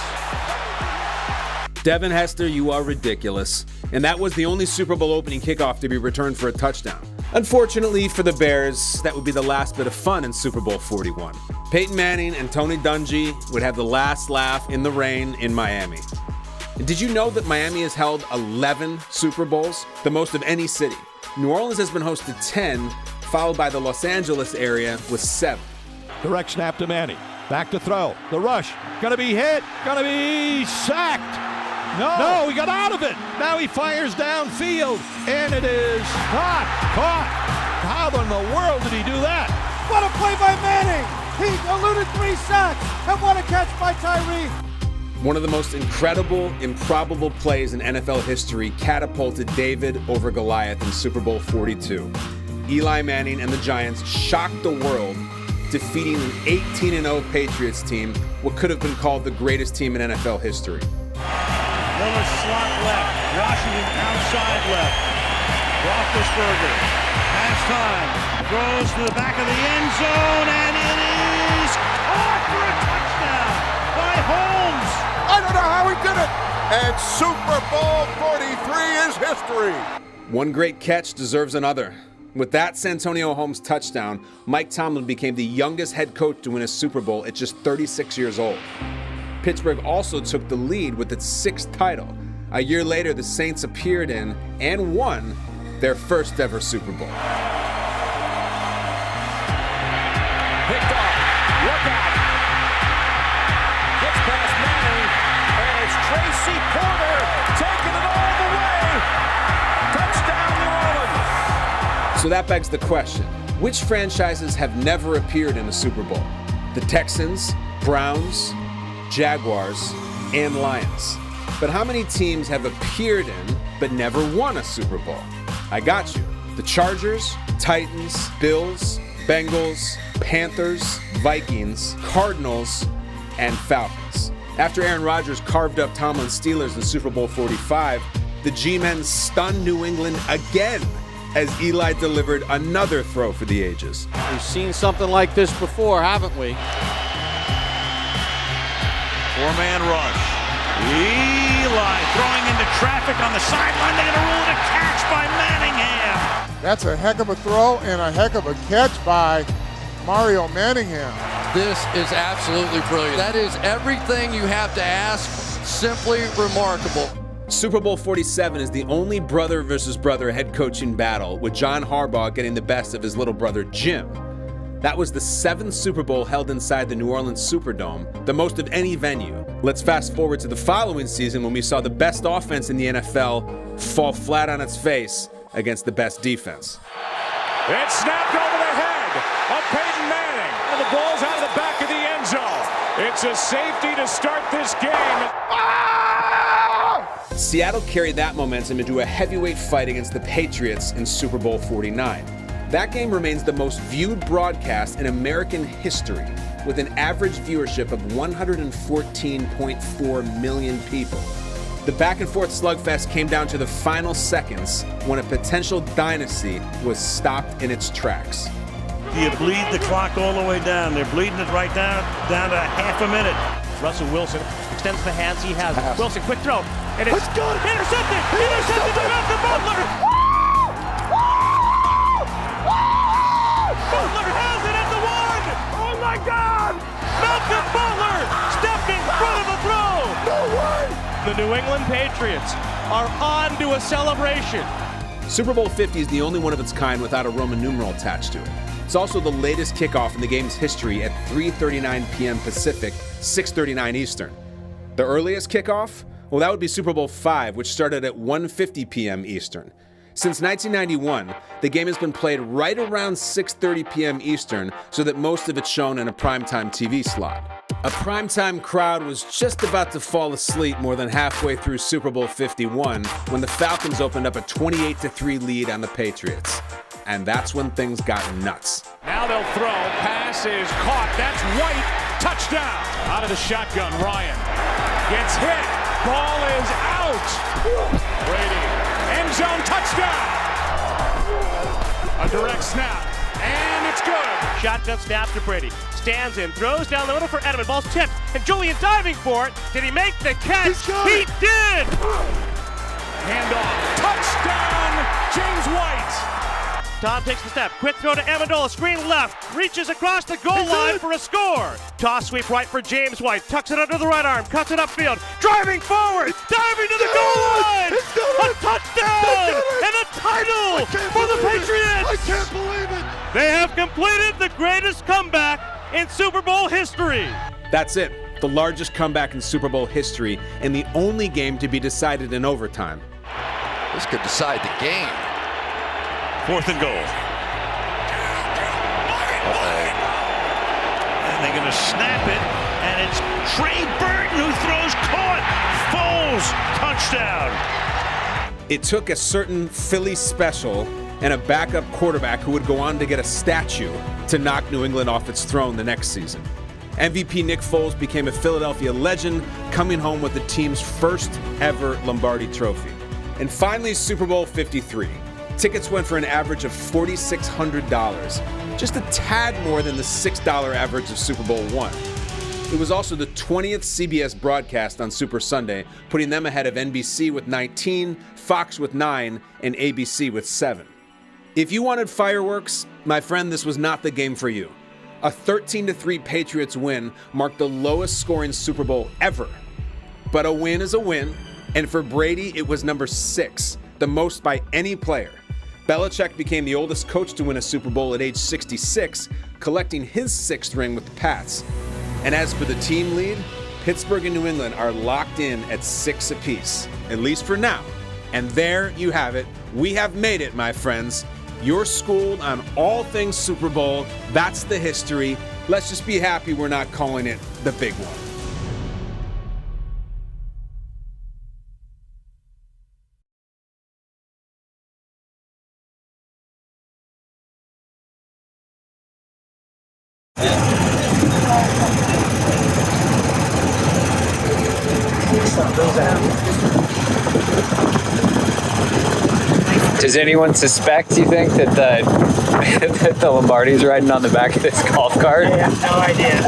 Devin Hester, you are ridiculous. And that was the only Super Bowl opening kickoff to be returned for a touchdown. Unfortunately for the Bears, that would be the last bit of fun in Super Bowl 41. Peyton Manning and Tony Dungy would have the last laugh in the rain in Miami. And did you know that Miami has held 11 Super Bowls, the most of any city? New Orleans has been hosted 10, followed by the Los Angeles area with 7. Direct snap to Manning. Back to throw. The rush. Gonna be hit. Gonna be sacked. No, he got out of it. Now he fires downfield, and it is not caught. How in the world did he do that? What a play by Manning. He eluded 3 sacks, and what a catch by Tyree. One of the most incredible, improbable plays in NFL history catapulted David over Goliath in Super Bowl 42. Eli Manning and the Giants shocked the world, defeating an 18-0 Patriots team, what could have been called the greatest team in NFL history. Miller slot left. Washington outside left. Roethlisberger. Pass time. Throws to the back of the end zone, and it is caught for a touchdown by Holmes. I don't know how he did it. And Super Bowl 43 is history. One great catch deserves another. With that Santonio Holmes touchdown, Mike Tomlin became the youngest head coach to win a Super Bowl at just 36 years old. Pittsburgh also took the lead with its 6th title. A year later, the Saints appeared in and won their first ever Super Bowl. Picked off. Look out. Gets past Manning. And it's Tracy Porter taking it all the way. Touchdown, New Orleans. So that begs the question, which franchises have never appeared in a Super Bowl? The Texans, Browns, Jaguars, and Lions. But how many teams have appeared in but never won a Super Bowl? I got you. The Chargers, Titans, Bills, Bengals, Panthers, Vikings, Cardinals, and Falcons. After Aaron Rodgers carved up Tomlin's Steelers in Super Bowl 45, the G-Men stunned New England again as Eli delivered another throw for the ages. We've seen something like this before, haven't we? 4-man rush. Eli throwing into traffic on the sideline. They're going to rule it a catch by Manningham. That's a heck of a throw and a heck of a catch by Mario Manningham. This is absolutely brilliant. That is everything you have to ask. Simply remarkable. Super Bowl 47 is the only brother versus brother head coaching battle, with John Harbaugh getting the best of his little brother Jim. That was the 7th Super Bowl held inside the New Orleans Superdome, the most of any venue. Let's fast forward to the following season when we saw the best offense in the NFL fall flat on its face against the best defense. It's snapped over the head of Peyton Manning. And the ball's out of the back of the end zone. It's a safety to start this game. Seattle carried that momentum into a heavyweight fight against the Patriots in Super Bowl 49. That game remains the most viewed broadcast in American history, with an average viewership of 114.4 million people. The back-and-forth slugfest came down to the final seconds when a potential dynasty was stopped in its tracks. You bleed the clock all the way down. They're bleeding it right down to half a minute. Russell Wilson extends the hands he has. Wilson, quick throw. And it's good. Intercepted to Malcolm Butler. Butler has it at the 1. Oh my God! Malcolm Butler stepped in front of the throw. No way! The New England Patriots are on to a celebration. Super Bowl 50 is the only one of its kind without a Roman numeral attached to it. It's also the latest kickoff in the game's history at 3:39 p.m. Pacific, 6:39 Eastern. The earliest kickoff? Well, that would be Super Bowl 5, which started at 1:50 p.m. Eastern. Since 1991, the game has been played right around 6:30 p.m. Eastern, so that most of it's shown in a primetime TV slot. A primetime crowd was just about to fall asleep more than halfway through Super Bowl 51 when the Falcons opened up a 28-3 lead on the Patriots. And that's when things got nuts. Now they'll throw. Pass is caught. That's White. Touchdown. Out of the shotgun, Ryan gets hit. Ball is out. Brady. End zone touchdown. A direct snap. And it's good. Shotgun snap to Brady. Stands in, throws down the middle for Edelman. Ball's tipped. And Julian diving for it. Did he make the catch? He did. Handoff. Touchdown. James White. Tom takes the step. Quick throw to Amendola. Screen left. Reaches across the goal line for a score. Toss sweep right for James White. Tucks it under the right arm. Cuts it upfield. Driving forward. Diving to the goal line. A touchdown. And a title for the Patriots. I can't believe it. They have completed the greatest comeback in Super Bowl history. That's it. The largest comeback in Super Bowl history and the only game to be decided in overtime. This could decide the game. 4th and goal. And they're going to snap it, and it's Trey Burton who throws caught. Foles, touchdown. It took a certain Philly special and a backup quarterback who would go on to get a statue to knock New England off its throne the next season. MVP Nick Foles became a Philadelphia legend, coming home with the team's first ever Lombardi Trophy. And finally, Super Bowl 53. Tickets went for an average of $4,600, just a tad more than the $6 average of Super Bowl I. It was also the 20th CBS broadcast on Super Sunday, putting them ahead of NBC with 19, Fox with 9, and ABC with 7. If you wanted fireworks, my friend, this was not the game for you. A 13-3 Patriots win marked the lowest scoring Super Bowl ever. But a win is a win, and for Brady, it was number 6, the most by any player. Belichick became the oldest coach to win a Super Bowl at age 66, collecting his 6th ring with the Pats. And as for the team lead, Pittsburgh and New England are locked in at 6 apiece, at least for now. And there you have it. We have made it, my friends. You're schooled on all things Super Bowl. That's the history. Let's just be happy we're not calling it the big one. Does anyone suspect, you think, that the Lombardi's riding on the back of this golf cart? I have no idea.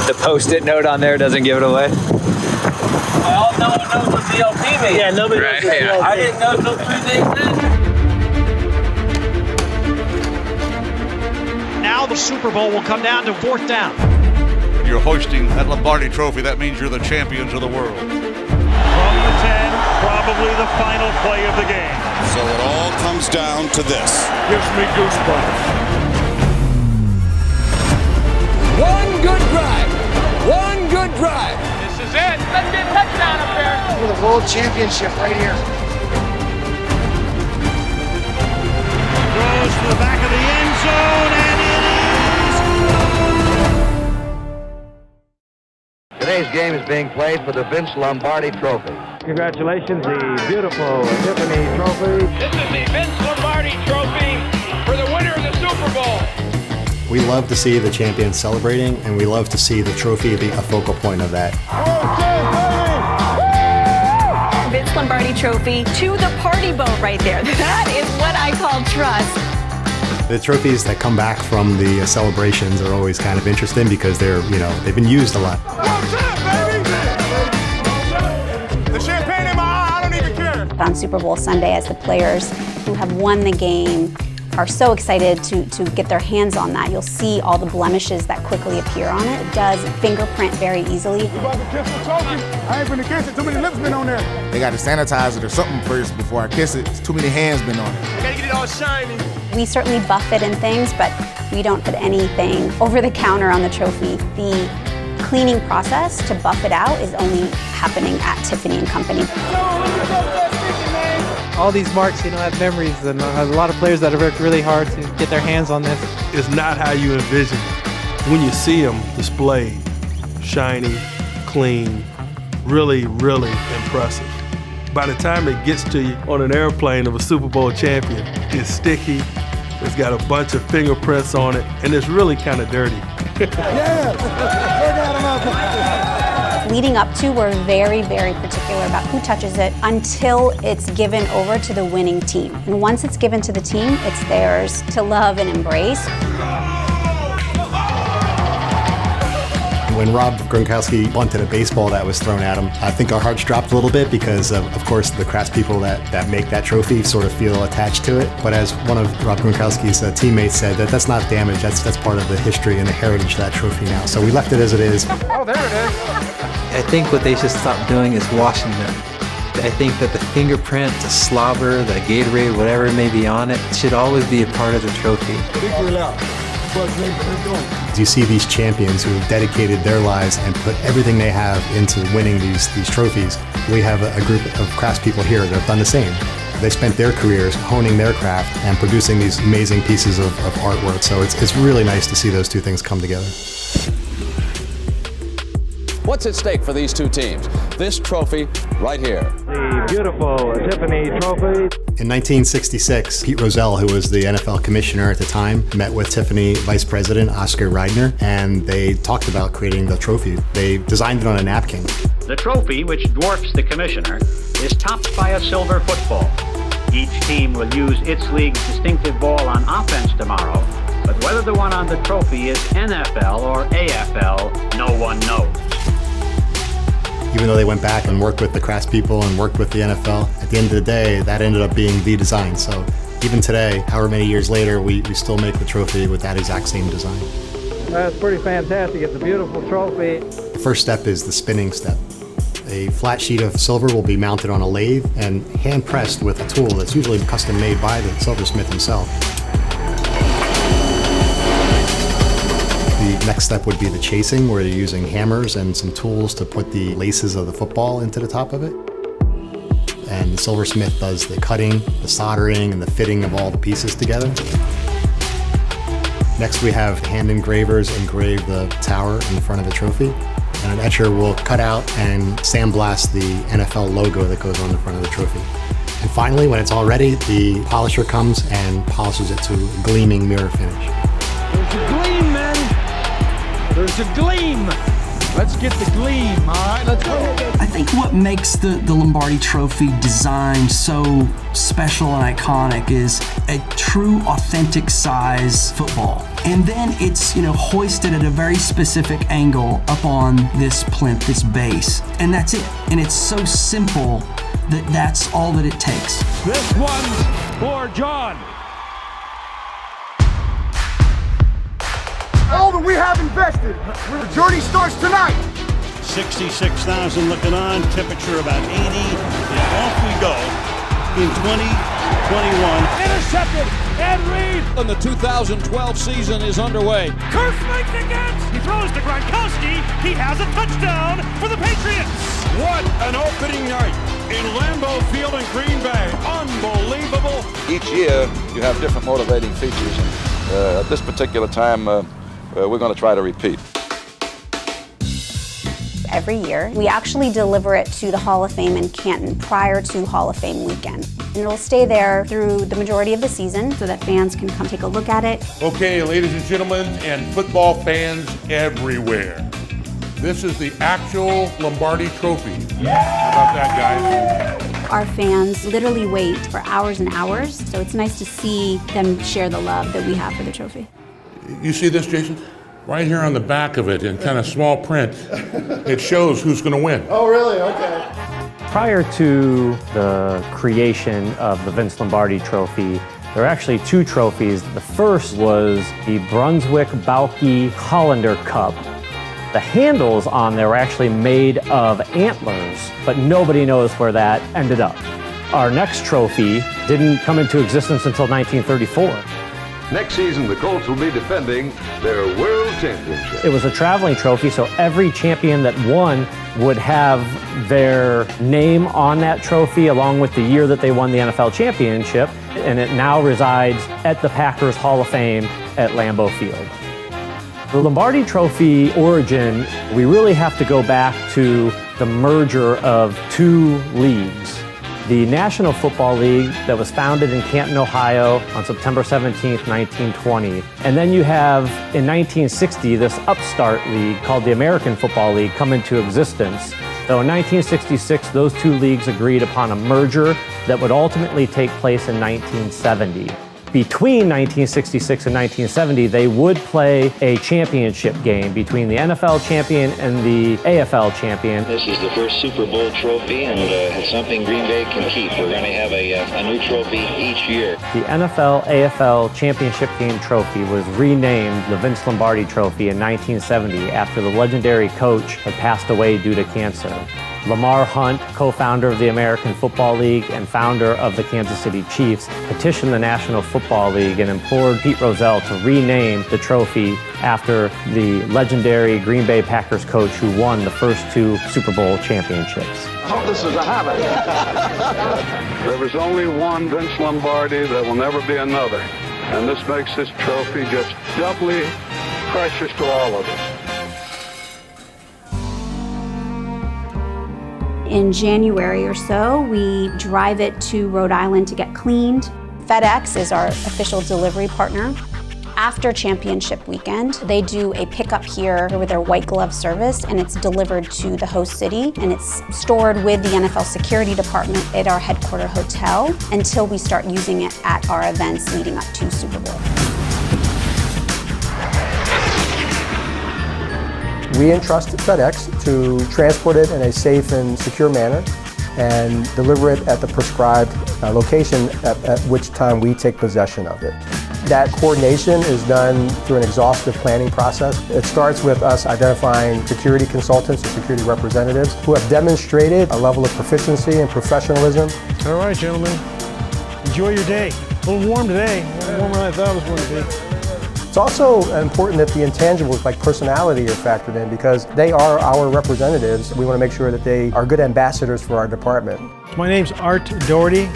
The post-it note on there doesn't give it away? Well, no one knows what DLP means. Yeah, nobody knows what DLP. I didn't know until 2 days in. Now the Super Bowl will come down to 4th down. When you're hoisting that Lombardi Trophy, that means you're the champions of the world. From the 10, probably the final play of the game. So it all comes down to this. Gives me goosebumps. One good drive. One good drive. This is it. Let's get a touchdown up there. For the world championship right here. Goes to the back of the end zone. Today's game is being played for the Vince Lombardi Trophy. Congratulations, the beautiful Tiffany Trophy. This is the Vince Lombardi Trophy for the winner of the Super Bowl. We love to see the champions celebrating, and we love to see the trophy be a focal point of that. Vince Lombardi Trophy to the party boat right there. That is what I call trust. The trophies that come back from the celebrations are always kind of interesting because they're, they've been used a lot. The champagne in my eye, I don't even care. On Super Bowl Sunday, as the players who have won the game are so excited to get their hands on that, you'll see all the blemishes that quickly appear on it. It does fingerprint very easily. You about to kiss the trophy? I ain't finna kiss it. Too many lips been on there. They got to sanitize it or something first before I kiss it. It's too many hands been on it. I gotta get it all shiny. We certainly buff it and things, but we don't put anything over the counter on the trophy. The cleaning process to buff it out is only happening at Tiffany & Company. All these marks, have memories, and a lot of players that have worked really hard to get their hands on this. It's not how you envision it. When you see them displayed, shiny, clean, really, really impressive. By the time it gets to you on an airplane of a Super Bowl champion, it's sticky, it's got a bunch of fingerprints on it, and it's really kind of dirty. Leading up to, we're very, very particular about who touches it until it's given over to the winning team. And once it's given to the team, it's theirs to love and embrace. When Rob Gronkowski bunted a baseball that was thrown at him, I think our hearts dropped a little bit because of course, the craftspeople that make that trophy sort of feel attached to it. But as one of Rob Gronkowski's teammates said, that's not damage, that's part of the history and the heritage of that trophy now. So we left it as it is. Oh, there it is. I think what they should stop doing is washing them. I think that the fingerprint, the slobber, the Gatorade, whatever may be on it, should always be a part of the trophy. You see these champions who have dedicated their lives and put everything they have into winning these trophies. We have a group of craftspeople here that have done the same. They spent their careers honing their craft and producing these amazing pieces of artwork. So it's really nice to see those two things come together. What's at stake for these two teams? This trophy right here. The beautiful Tiffany Trophy. In 1966, Pete Rozelle, who was the NFL commissioner at the time, met with Tiffany Vice President Oscar Reidner, and they talked about creating the trophy. They designed it on a napkin. The trophy, which dwarfs the commissioner, is topped by a silver football. Each team will use its league's distinctive ball on offense tomorrow, but whether the one on the trophy is NFL or AFL, no one knows. Even though they went back and worked with the craftspeople and worked with the NFL, at the end of the day, that ended up being the design. So even today, however many years later, we still make the trophy with that exact same design. That's pretty fantastic. It's a beautiful trophy. The first step is the spinning step. A flat sheet of silver will be mounted on a lathe and hand pressed with a tool that's usually custom made by the silversmith himself. The next step would be the chasing, where you're using hammers and some tools to put the laces of the football into the top of it. And the silversmith does the cutting, the soldering, and the fitting of all the pieces together. Next, we have hand engravers engrave the tower in front of the trophy. And an etcher will cut out and sandblast the NFL logo that goes on the front of the trophy. And finally, when it's all ready, the polisher comes and polishes it to a gleaming mirror finish. There's a gleam, man. There's a gleam. Let's get the gleam, all right? Let's go. I think what makes the Lombardi Trophy design so special and iconic is a true, authentic size football. And then it's, hoisted at a very specific angle up on this plinth, this base. And that's it. And it's so simple that that's all that it takes. This one's for John. All that we have invested, the journey starts tonight. 66,000 looking on, temperature about 80, and off we go in 2021. Intercepted, and Reed. And the 2012 season is underway. Kurtz makes against. He throws to Gronkowski. He has a touchdown for the Patriots. What an opening night in Lambeau Field in Green Bay. Unbelievable. Each year you have different motivating features. At this particular time, we're going to try to repeat. every year. We actually deliver it to the Hall of Fame in Canton prior to Hall of Fame weekend. And it'll stay there through the majority of the season so that fans can come take a look at it. Okay, ladies and gentlemen, and football fans everywhere. This is the actual Lombardi Trophy. How about that, guys? Our fans literally wait for hours and hours, so it's nice to see them share the love that we have for the trophy. You see this, Jason? Right here on the back of it in kind of small print, it shows who's going to win. Oh, really? Okay. Prior to the creation of the Vince Lombardi Trophy, there are actually two trophies. The first was the Brunswick-Bauke Hollander Cup. The handles on there were actually made of antlers, but nobody knows where that ended up. Our next trophy didn't come into existence until 1934. Next season, the Colts will be defending their World Championship. It was a traveling trophy, so every champion that won would have their name on that trophy along with the year that they won the NFL championship, and it now resides at the Packers Hall of Fame at Lambeau Field. The Lombardi Trophy origin, we really have to go back to the merger of two leagues. The National Football League that was founded in Canton, Ohio on September 17th, 1920. And then you have, in 1960, this upstart league called the American Football League come into existence. So in 1966, those two leagues agreed upon a merger that would ultimately take place in 1970. Between 1966 and 1970, they would play a championship game between the NFL champion and the AFL champion. This is the first Super Bowl trophy, and it's something Green Bay can keep. We're going to have a new trophy each year. The NFL-AFL championship game trophy was renamed the Vince Lombardi Trophy in 1970 after the legendary coach had passed away due to cancer. Lamar Hunt, co-founder of the American Football League and founder of the Kansas City Chiefs, petitioned the National Football League and implored Pete Rozelle to rename the trophy after the legendary Green Bay Packers coach who won the first two Super Bowl championships. Oh, this is a habit. There is only one Vince Lombardi. There will never be another. And this makes this trophy just doubly precious to all of us. In January or so, we drive it to Rhode Island to get cleaned. FedEx is our official delivery partner. After championship weekend, they do a pickup here with their white glove service, and it's delivered to the host city, and it's stored with the NFL security department at our headquarter hotel until we start using it at our events leading up to Super Bowl. We entrust FedEx to transport it in a safe and secure manner and deliver it at the prescribed location at which time we take possession of it. That coordination is done through an exhaustive planning process. It starts with us identifying security consultants and security representatives who have demonstrated a level of proficiency and professionalism. All right, gentlemen, enjoy your day. A little warm today, a little warmer than I thought it was going to be. It's also important that the intangibles like personality are factored in because they are our representatives. We want to make sure that they are good ambassadors for our department. My name's Art Doherty.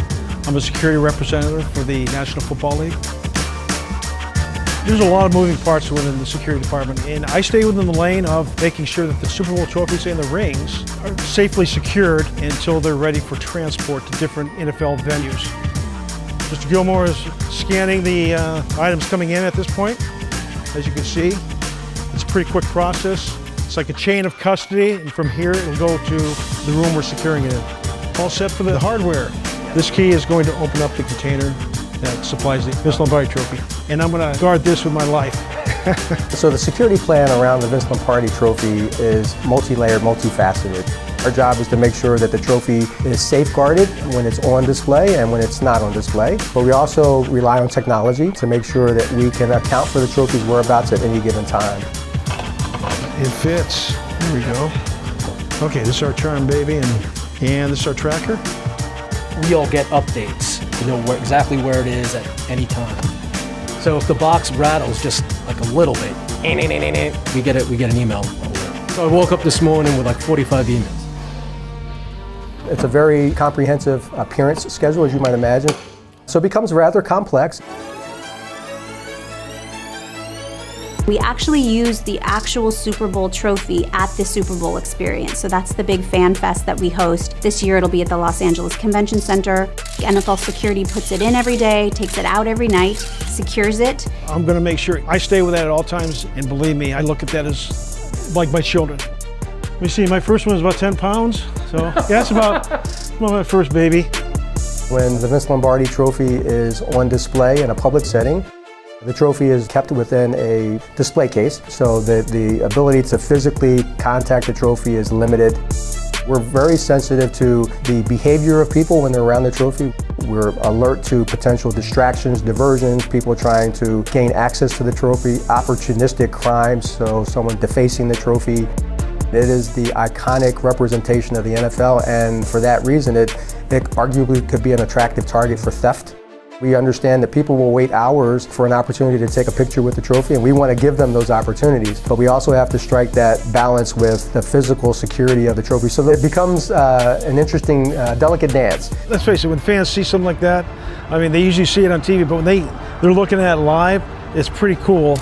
I'm a security representative for the National Football League. There's a lot of moving parts within the security department, and I stay within the lane of making sure that the Super Bowl trophies and the rings are safely secured until they're ready for transport to different NFL venues. Mr. Gilmore is scanning the items coming in at this point. As you can see, it's a pretty quick process. It's like a chain of custody, and from here it'll go to the room we're securing it in. All set for the hardware. This key is going to open up the container that supplies the Vince Lombardi Trophy, and I'm going to guard this with my life. So the security plan around the Vince Lombardi Trophy is multi-layered, multifaceted. Our job is to make sure that the trophy is safeguarded when it's on display and when it's not on display. But we also rely on technology to make sure that we can account for the trophy's whereabouts at any given time. It fits. There we go. Okay, this is our charm, baby, and this is our tracker. We all get updates to know exactly where it is at any time. So if the box rattles just like a little bit, we get an email. So I woke up this morning with like 45 emails. It's a very comprehensive appearance schedule, as you might imagine. So it becomes rather complex. We actually use the actual Super Bowl trophy at the Super Bowl experience. So that's the big fan fest that we host. This year it'll be at the Los Angeles Convention Center. NFL security puts it in every day, takes it out every night, secures it. I'm going to make sure I stay with that at all times, and believe me, I look at that as like my children. Let me see, my first one was about 10 pounds, so yeah, it's about my first baby. When the Vince Lombardi Trophy is on display in a public setting, the trophy is kept within a display case, so that the ability to physically contact the trophy is limited. We're very sensitive to the behavior of people when they're around the trophy. We're alert to potential distractions, diversions, people trying to gain access to the trophy, opportunistic crimes, so someone defacing the trophy. It is the iconic representation of the NFL, and for that reason, it arguably could be an attractive target for theft. We understand that people will wait hours for an opportunity to take a picture with the trophy, and we want to give them those opportunities. But we also have to strike that balance with the physical security of the trophy. So it becomes an interesting, delicate dance. Let's face it, when fans see something like that, I mean, they usually see it on TV, but when they're looking at it live, it's pretty cool.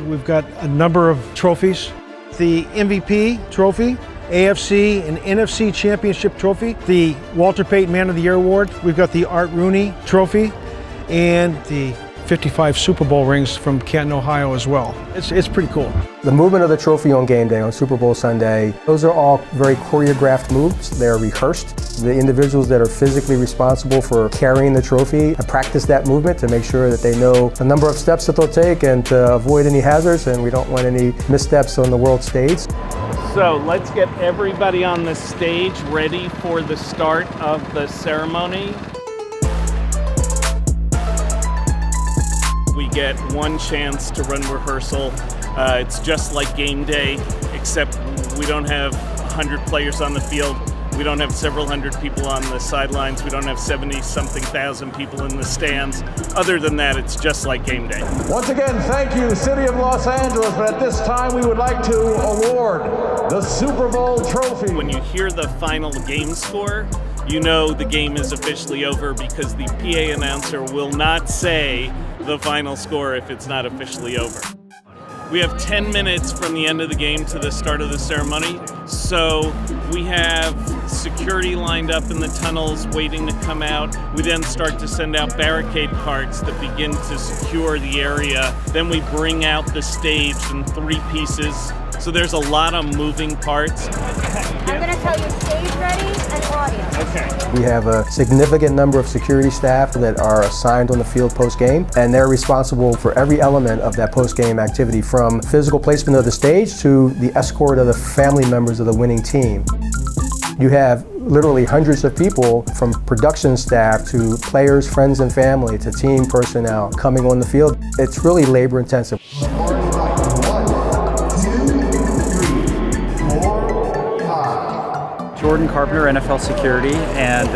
We've got a number of trophies. The MVP trophy, AFC and NFC Championship trophy, the Walter Payton Man of the Year Award. We've got the Art Rooney trophy and the 55 Super Bowl rings from Canton, Ohio as well. It's pretty cool. The movement of the trophy on game day, on Super Bowl Sunday, those are all very choreographed moves. They're rehearsed. The individuals that are physically responsible for carrying the trophy have practiced that movement to make sure that they know the number of steps that they'll take and to avoid any hazards, and we don't want any missteps on the world stage. So let's get everybody on the stage ready for the start of the ceremony. We get one chance to run rehearsal. It's just like game day, except we don't have 100 players on the field. We don't have several hundred people on the sidelines. We don't have 70-something thousand people in the stands. Other than that, it's just like game day. Once again, thank you, City of Los Angeles. But at this time, we would like to award the Super Bowl trophy. When you hear the final game score, you know the game is officially over because the PA announcer will not say the final score if it's not officially over. We have 10 minutes from the end of the game to the start of the ceremony, so we have security lined up in the tunnels waiting to come out. We then start to send out barricade carts that begin to secure the area. Then we bring out the stage in 3 pieces. So there's a lot of moving parts. I'm going to tell you stage ready and audience. Okay. We have a significant number of security staff that are assigned on the field post-game, and they're responsible for every element of that post-game activity, from physical placement of the stage to the escort of the family members of the winning team. You have literally hundreds of people, from production staff to players, friends and family to team personnel coming on the field. It's really labor intensive. Jordan Carpenter, NFL Security, and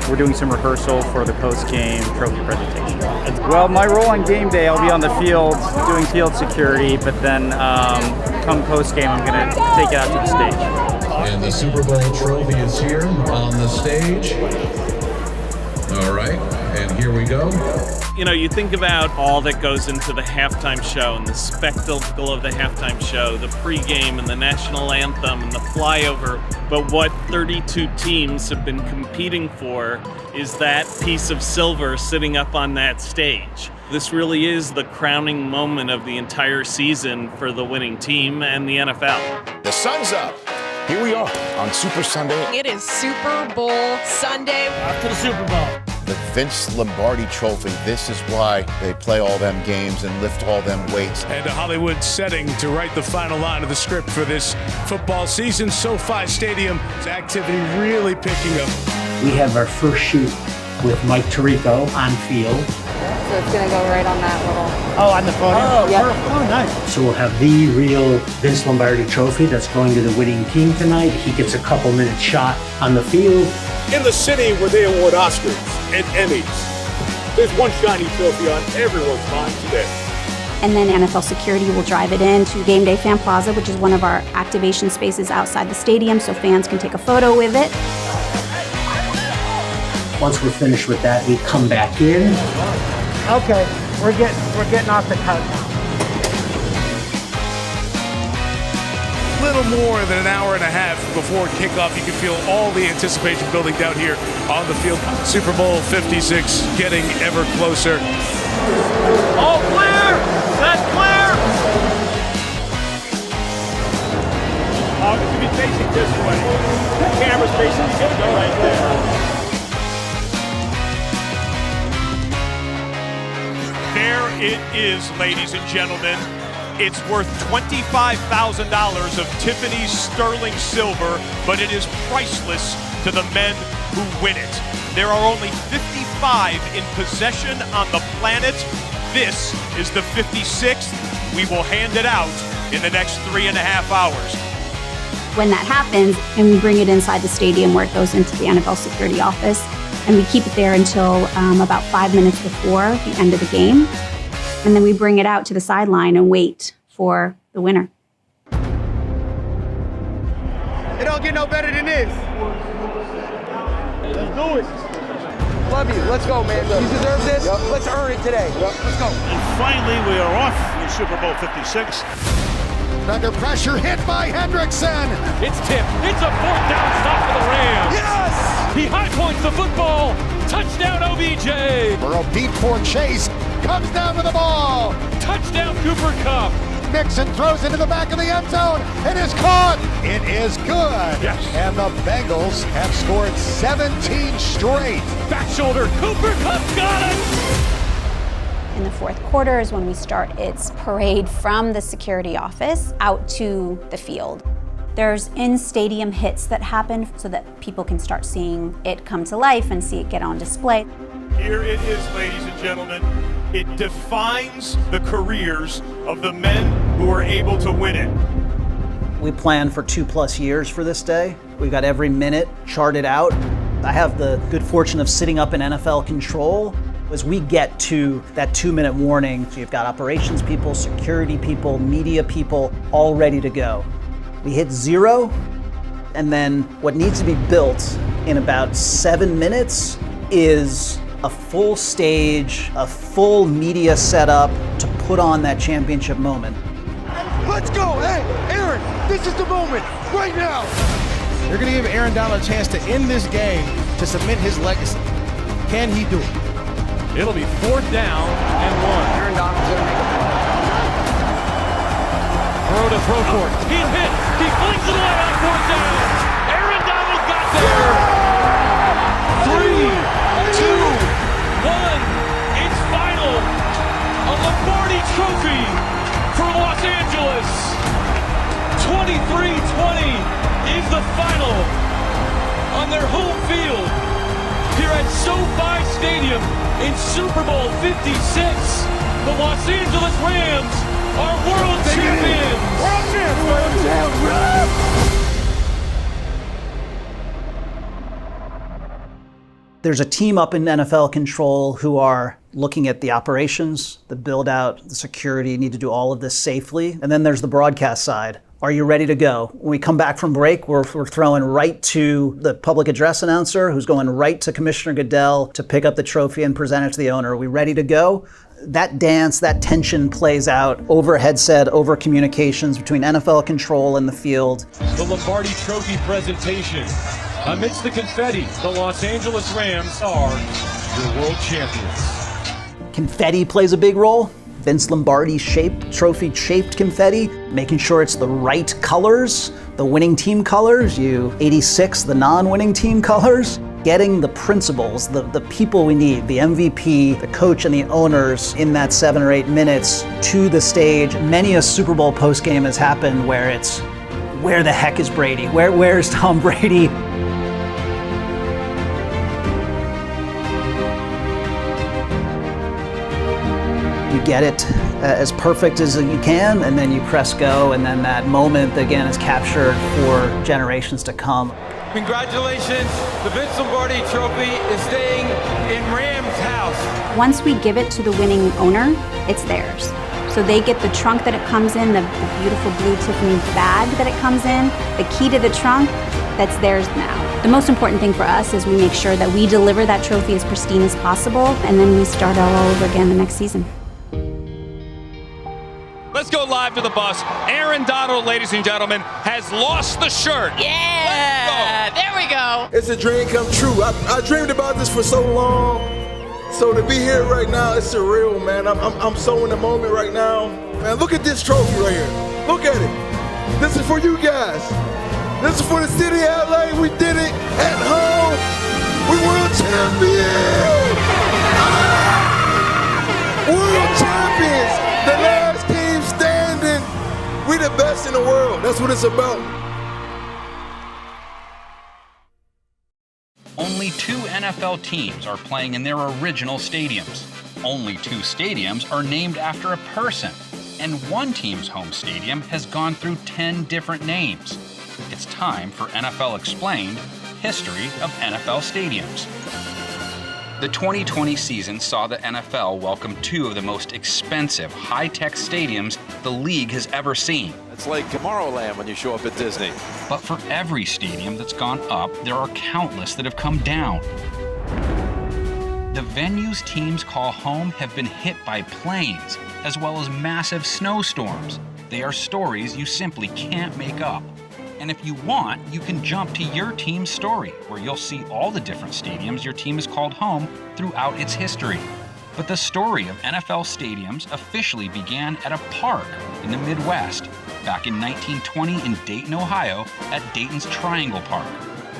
we're doing some rehearsal for the post-game trophy presentation. Well, my role on game day, I'll be on the field doing field security, but then come post-game, I'm going to take it out to the stage. And the Super Bowl trophy is here on the stage. All right, and here we go. You know, you think about all that goes into the halftime show and the spectacle of the halftime show, the pregame and the national anthem and the flyover. But what 32 teams have been competing for is that piece of silver sitting up on that stage. This really is the crowning moment of the entire season for the winning team and the NFL. The sun's up. Here we are on Super Sunday. It is Super Bowl Sunday. After the Super Bowl. The Vince Lombardi Trophy. This is why they play all them games and lift all them weights. And a Hollywood setting to write the final line of the script for this football season. SoFi Stadium, activity really picking up. We have our first shoot with Mike Tirico on field. So it's going to go right on that little... Oh, on the podium? Oh, yeah. Oh, nice. So we'll have the real Vince Lombardi Trophy that's going to the winning team tonight. He gets a couple-minute shot on the field. In the city where they award Oscars and Emmys, there's one shiny trophy on everyone's mind today. And then NFL security will drive it into Game Day Fan Plaza, which is one of our activation spaces outside the stadium, so fans can take a photo with it. Once we're finished with that, we come back in. Okay, we're getting off the couch now. little more than an hour and a half before kickoff. You can feel all the anticipation building down here on the field. Super Bowl 56 getting ever closer. All clear! Set clear! It should be facing this way. The camera's basically going to go right there. There it is, ladies and gentlemen. It's worth $25,000 of Tiffany's sterling silver, but it is priceless to the men who win it. There are only 55 in possession on the planet. This is the 56th. We will hand it out in the next 3.5 hours. When that happens, and we bring it inside the stadium where it goes into the NFL security office, and we keep it there until about 5 minutes before the end of the game. And then we bring it out to the sideline and wait for the winner. It don't get no better than this. Let's do it. Love you. Let's go, man. You deserve this. Yep. Let's earn it today. Yep. Let's go. And finally, we are off in Super Bowl 56. Under pressure, hit by Hendrickson. It's tipped. It's a 4th down stop for the Rams. Yes! He high points the football. Touchdown, OBJ. Burrow deep for Chase. Comes down with the ball. Touchdown, Cooper Kupp. Mixon throws into the back of the end zone. It is caught. It is good. Yes. And the Bengals have scored 17 straight. Back shoulder. Cooper Kupp got it. In the fourth quarter is when we start its parade from the security office out to the field. There's in-stadium hits that happen so that people can start seeing it come to life and see it get on display. Here it is, ladies and gentlemen. It defines the careers of the men who are able to win it. We planned for 2+ years for this day. We've got every minute charted out. I have the good fortune of sitting up in NFL control. As we get to that 2-minute warning, so you've got operations people, security people, media people, all ready to go. We hit 0, and then what needs to be built in about 7 minutes is a full stage, a full media setup to put on that championship moment. Let's go. Hey, Aaron, this is the moment right now. They're going to give Aaron Donald a chance to end this game to cement his legacy. Can he do it? It'll be 4th down and 1. Aaron Donald's going to make it. Burrow to throw for it. He's hit. He flings it away on 4th down. Aaron Donald got there. 3, 2, 1. It's final. A Lombardi Trophy for Los Angeles. 23-20 is the final on their home field here at SoFi Stadium in Super Bowl 56. The Los Angeles Rams are world champions. World champions. There's a team up in NFL control who are looking at the operations, the build out, the security, need to do all of this safely. And then there's the broadcast side. Are you ready to go? When we come back from break, we're throwing right to the public address announcer who's going right to Commissioner Goodell to pick up the trophy and present it to the owner. Are we ready to go? That dance, that tension plays out over headset, over communications between NFL control and the field. The Lombardi Trophy presentation. Amidst the confetti, the Los Angeles Rams are your world champions. Confetti plays a big role. Vince Lombardi trophy-shaped confetti, making sure it's the right colors, the winning team colors, 86, the non-winning team colors. Getting the principals, the people we need, the MVP, the coach and the owners in that 7 or 8 minutes to the stage. Many a Super Bowl postgame has happened where it's, where the heck is Brady? Where's Tom Brady? You get it as perfect as you can, and then you press go, and then that moment again is captured for generations to come. Congratulations, the Vince Lombardi Trophy is staying in Rams' house. Once we give it to the winning owner, it's theirs. So they get the trunk that it comes in, the beautiful blue Tiffany bag that it comes in, the key to the trunk, that's theirs now. The most important thing for us is we make sure that we deliver that trophy as pristine as possible, and then we start all over again the next season. Let's go live. drive to the bus. Aaron Donald, ladies and gentlemen, has lost the shirt. Yeah, there we go. It's a dream come true. I dreamed about this for so long. So to be here right now, it's surreal, man. I'm so in the moment right now. Man, look at this trophy right here. Look at it. This is for you guys. This is for the city of LA. We did it at home. We world champions. World champions. The last team standing. We the best in the world. That's what it's about. Only 2 NFL teams are playing in their original stadiums. Only 2 stadiums are named after a person. And one team's home stadium has gone through 10 different names. It's time for NFL Explained, History of NFL Stadiums. The 2020 season saw the NFL welcome 2 of the most expensive, high-tech stadiums the league has ever seen. It's like Tomorrowland when you show up at Disney. But for every stadium that's gone up, there are countless that have come down. The venues teams call home have been hit by planes, as well as massive snowstorms. They are stories you simply can't make up. And if you want, you can jump to your team's story, where you'll see all the different stadiums your team has called home throughout its history. But the story of NFL stadiums officially began at a park in the Midwest, back in 1920 in Dayton, Ohio, at Dayton's Triangle Park.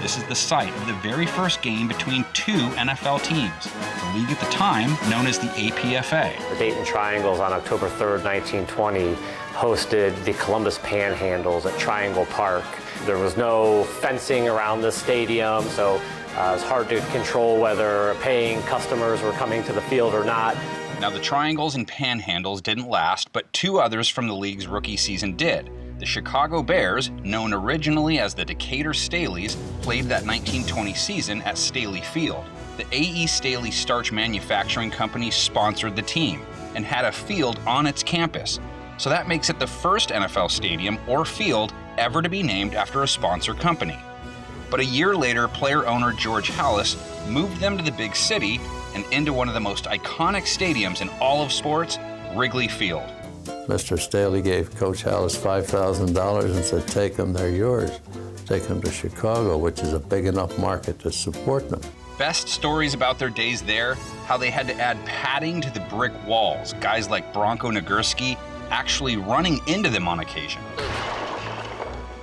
This is the site of the very first game between 2 NFL teams, the league at the time known as the APFA. The Dayton Triangles on October 3rd, 1920, hosted the Columbus Panhandles at Triangle Park. There was no fencing around the stadium, so it was hard to control whether paying customers were coming to the field or not. Now, the Triangles and Panhandles didn't last, but 2 others from the league's rookie season did. The Chicago Bears, known originally as the Decatur Staleys, played that 1920 season at Staley Field. The A.E. Staley Starch Manufacturing Company sponsored the team and had a field on its campus. So that makes it the first NFL stadium or field ever to be named after a sponsor company. But a year later, player-owner George Halas moved them to the big city and into one of the most iconic stadiums in all of sports, Wrigley Field. Mr. Staley gave Coach Halas $5,000 and said, take them, they're yours. Take them to Chicago, which is a big enough market to support them. Best stories about their days there, how they had to add padding to the brick walls, guys like Bronco Nagurski actually running into them on occasion.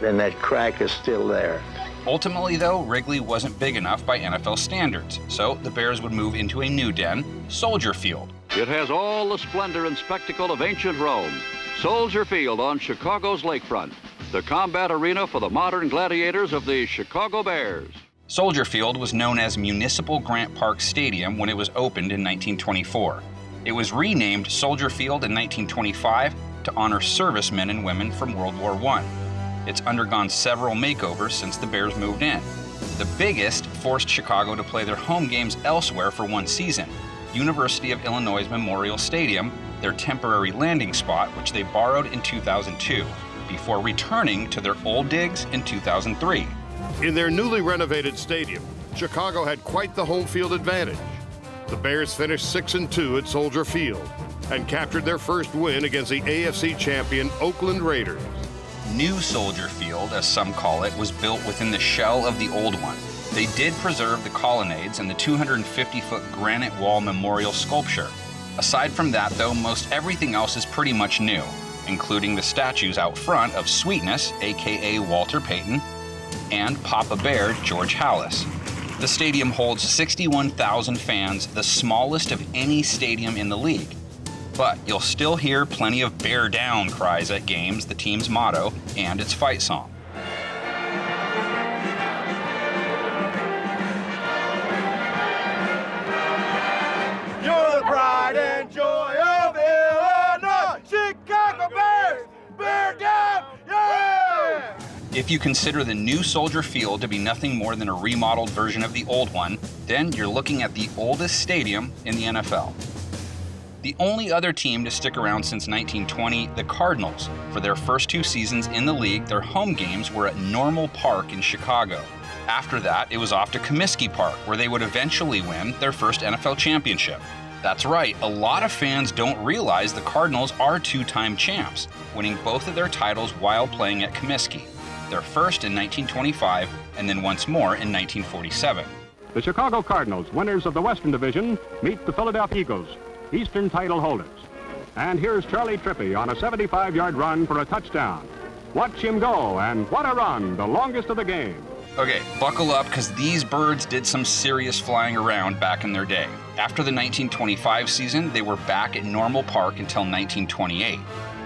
And that crack is still there. Ultimately, though, Wrigley wasn't big enough by NFL standards, so the Bears would move into a new den, Soldier Field. It has all the splendor and spectacle of ancient Rome. Soldier Field on Chicago's lakefront, the combat arena for the modern gladiators of the Chicago Bears. Soldier Field was known as Municipal Grant Park Stadium when it was opened in 1924. It was renamed Soldier Field in 1925 to honor servicemen and women from World War I. It's undergone several makeovers since the Bears moved in. The biggest forced Chicago to play their home games elsewhere for one season, University of Illinois Memorial Stadium, their temporary landing spot, which they borrowed in 2002, before returning to their old digs in 2003. In their newly renovated stadium, Chicago had quite the home field advantage. The Bears finished 6-2 at Soldier Field and captured their first win against the AFC champion Oakland Raiders. New Soldier Field, as some call it, was built within the shell of the old one. They did preserve the colonnades and the 250-foot granite wall memorial sculpture. Aside from that, though, most everything else is pretty much new, including the statues out front of Sweetness, aka Walter Payton, and Papa Bear, George Halas. The stadium holds 61,000 fans, the smallest of any stadium in the league. But you'll still hear plenty of "bear down" cries at games, the team's motto, and its fight song. You're the pride and joy of Illinois, Chicago Bears, bear down, yeah! If you consider the new Soldier Field to be nothing more than a remodeled version of the old one, then you're looking at the oldest stadium in the NFL. The only other team to stick around since 1920, the Cardinals. For their first 2 seasons in the league, their home games were at Normal Park in Chicago. After that, it was off to Comiskey Park, where they would eventually win their first NFL championship. That's right, a lot of fans don't realize the Cardinals are two-time champs, winning both of their titles while playing at Comiskey. Their first in 1925 and then once more in 1947. The Chicago Cardinals, winners of the Western Division, meet the Philadelphia Eagles, Eastern title holders. And here's Charlie Trippi on a 75-yard run for a touchdown. Watch him go, and what a run, the longest of the game. Okay, buckle up, because these birds did some serious flying around back in their day. After the 1925 season, they were back at Normal Park until 1928.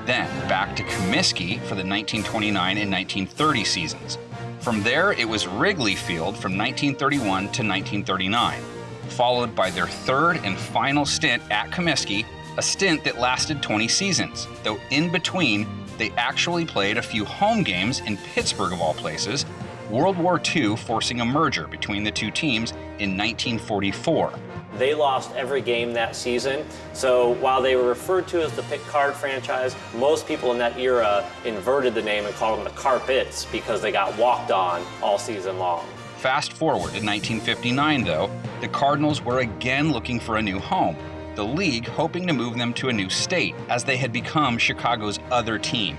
Then back to Comiskey for the 1929 and 1930 seasons. From there, it was Wrigley Field from 1931 to 1939, followed by their third and final stint at Comiskey, a stint that lasted 20 seasons, though in between, they actually played a few home games in Pittsburgh of all places, World War II forcing a merger between the two teams in 1944. They lost every game that season, so while they were referred to as the Pick Card franchise, most people in that era inverted the name and called them the Carpets because they got walked on all season long. Fast forward to 1959, though, the Cardinals were again looking for a new home, the league hoping to move them to a new state, as they had become Chicago's other team.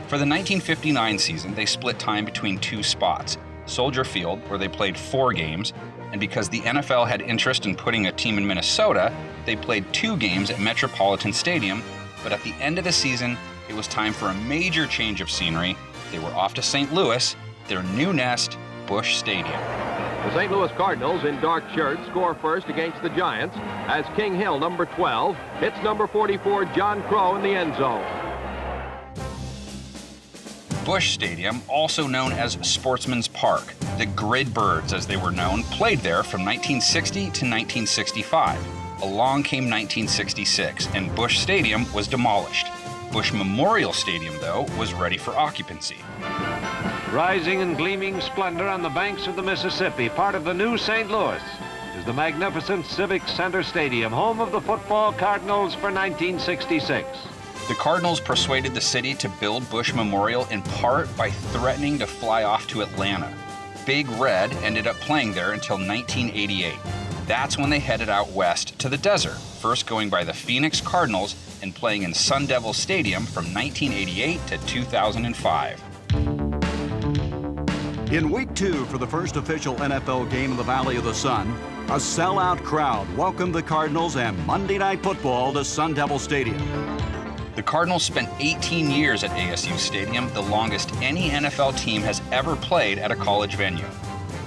For the 1959 season, they split time between two spots, Soldier Field, where they played 4 games, and because the NFL had interest in putting a team in Minnesota, they played 2 games at Metropolitan Stadium, but at the end of the season, it was time for a major change of scenery. They were off to St. Louis, their new nest, Busch Stadium. The St. Louis Cardinals in dark shirts score first against the Giants as King Hill, number 12, hits number 44, John Crow, in the end zone. Busch Stadium, also known as Sportsman's Park, the Gridbirds as they were known, played there from 1960 to 1965. Along came 1966, and Busch Stadium was demolished. Busch Memorial Stadium, though, was ready for occupancy. Rising in gleaming splendor on the banks of the Mississippi, part of the new St. Louis, is the magnificent Civic Center Stadium, home of the football Cardinals for 1966. The Cardinals persuaded the city to build Busch Memorial in part by threatening to fly off to Atlanta. Big Red ended up playing there until 1988. That's when they headed out west to the desert, first going by the Phoenix Cardinals and playing in Sun Devil Stadium from 1988 to 2005. In week 2 for the first official NFL game in the Valley of the Sun, a sellout crowd welcomed the Cardinals and Monday Night Football to Sun Devil Stadium. The Cardinals spent 18 years at ASU Stadium, the longest any NFL team has ever played at a college venue.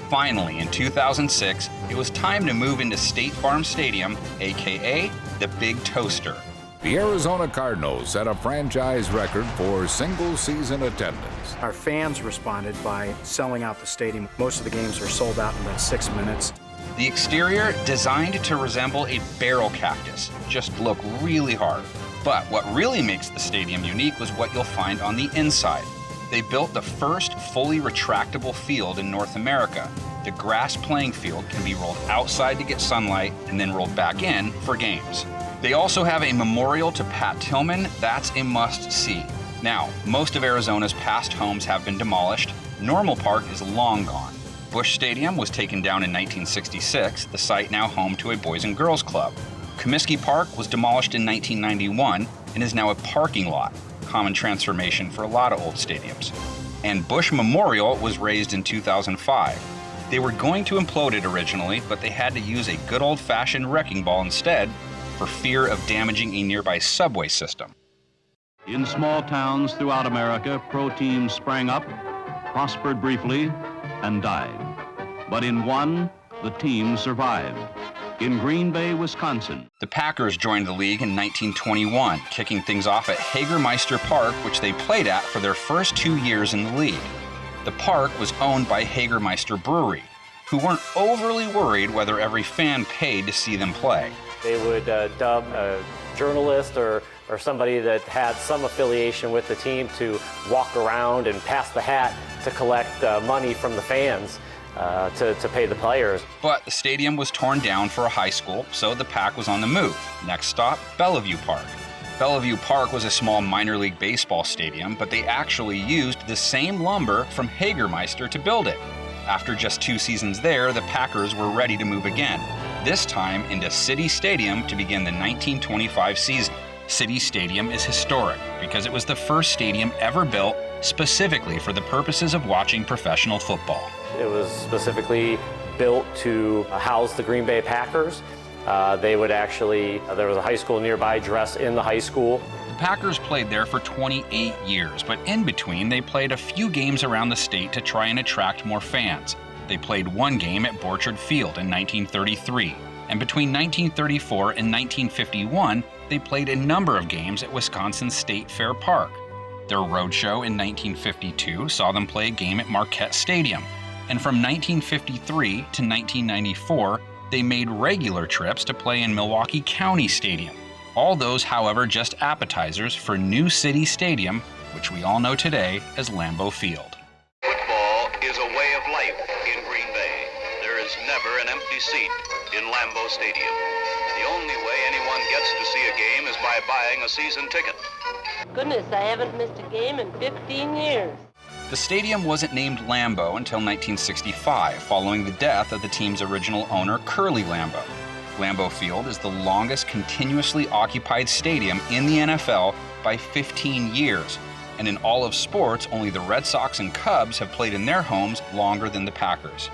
Finally, in 2006, it was time to move into State Farm Stadium, aka the Big Toaster. The Arizona Cardinals set a franchise record for single-season attendance. Our fans responded by selling out the stadium. Most of the games are sold out in about 6 minutes. The exterior, designed to resemble a barrel cactus, just look really hard. But what really makes the stadium unique was what you'll find on the inside. They built the first fully retractable field in North America. The grass playing field can be rolled outside to get sunlight and then rolled back in for games. They also have a memorial to Pat Tillman. That's a must-see. Now, most of Arizona's past homes have been demolished. Normal Park is long gone. Busch Stadium was taken down in 1966, the site now home to a Boys and Girls Club. Comiskey Park was demolished in 1991 and is now a parking lot, common transformation for a lot of old stadiums. And Busch Memorial was raised in 2005. They were going to implode it originally, but they had to use a good old-fashioned wrecking ball instead for fear of damaging a nearby subway system. In small towns throughout America, pro teams sprang up, prospered briefly, and died. But in one, the team survived. In Green Bay, Wisconsin. The Packers joined the league in 1921, kicking things off at Hagermeister Park, which they played at for their first 2 years in the league. The park was owned by Hagermeister Brewery, who weren't overly worried whether every fan paid to see them play. They would dub a journalist or somebody that had some affiliation with the team to walk around and pass the hat to collect money from the fans to pay the players. But the stadium was torn down for a high school, so the Pack was on the move. Next stop, Bellevue Park. Bellevue Park was a small minor league baseball stadium, but they actually used the same lumber from Hagermeister to build it. After just 2 seasons there, the Packers were ready to move again. this time into City Stadium to begin the 1925 season. City Stadium is historic because it was the first stadium ever built specifically for the purposes of watching professional football. It was specifically built to house the Green Bay Packers. There was a high school nearby, dress in the high school. The Packers played there for 28 years, but in between they played a few games around the state to try and attract more fans. They played one game at Borchard Field in 1933, and between 1934 and 1951, they played a number of games at Wisconsin State Fair Park. Their roadshow in 1952 saw them play a game at Marquette Stadium, and from 1953 to 1994, they made regular trips to play in Milwaukee County Stadium. All those, however, just appetizers for New City Stadium, which we all know today as Lambeau Field. Football is a way of life in Green Bay. There is never an empty seat in Lambeau Stadium. The only way anyone gets to see a game is by buying a season ticket. Goodness, I haven't missed a game in 15 years. The stadium wasn't named Lambeau until 1965, following the death of the team's original owner, Curly Lambeau. Lambeau Field is the longest continuously occupied stadium in the NFL by 15 years. And in all of sports, only the Red Sox and Cubs have played in their homes longer than the Packers.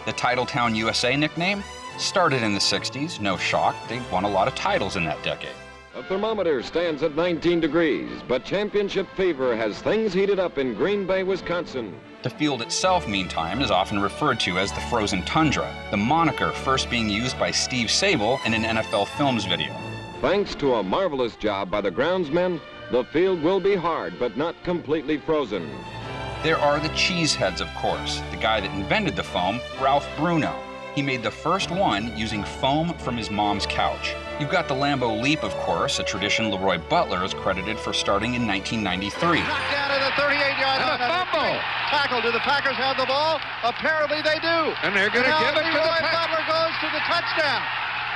The Titletown USA nickname started in the 60s, no shock, they won a lot of titles in that decade. The thermometer stands at 19 degrees, but championship fever has things heated up in Green Bay, Wisconsin. The field itself, meantime, is often referred to as the Frozen Tundra, the moniker first being used by Steve Sable in an NFL Films video. Thanks to a marvelous job by the groundsmen, the field will be hard, but not completely frozen. There are the cheeseheads, of course. The guy that invented the foam, Ralph Bruno. He made the first one using foam from his mom's couch. You've got the Lambeau Leap, of course, a tradition Leroy Butler is credited for starting in 1993. Knocked down at the 38-yard line. And a fumble. Tackle. Do the Packers have the ball? Apparently they do. And they're going to give it to Leroy Butler goes to the touchdown.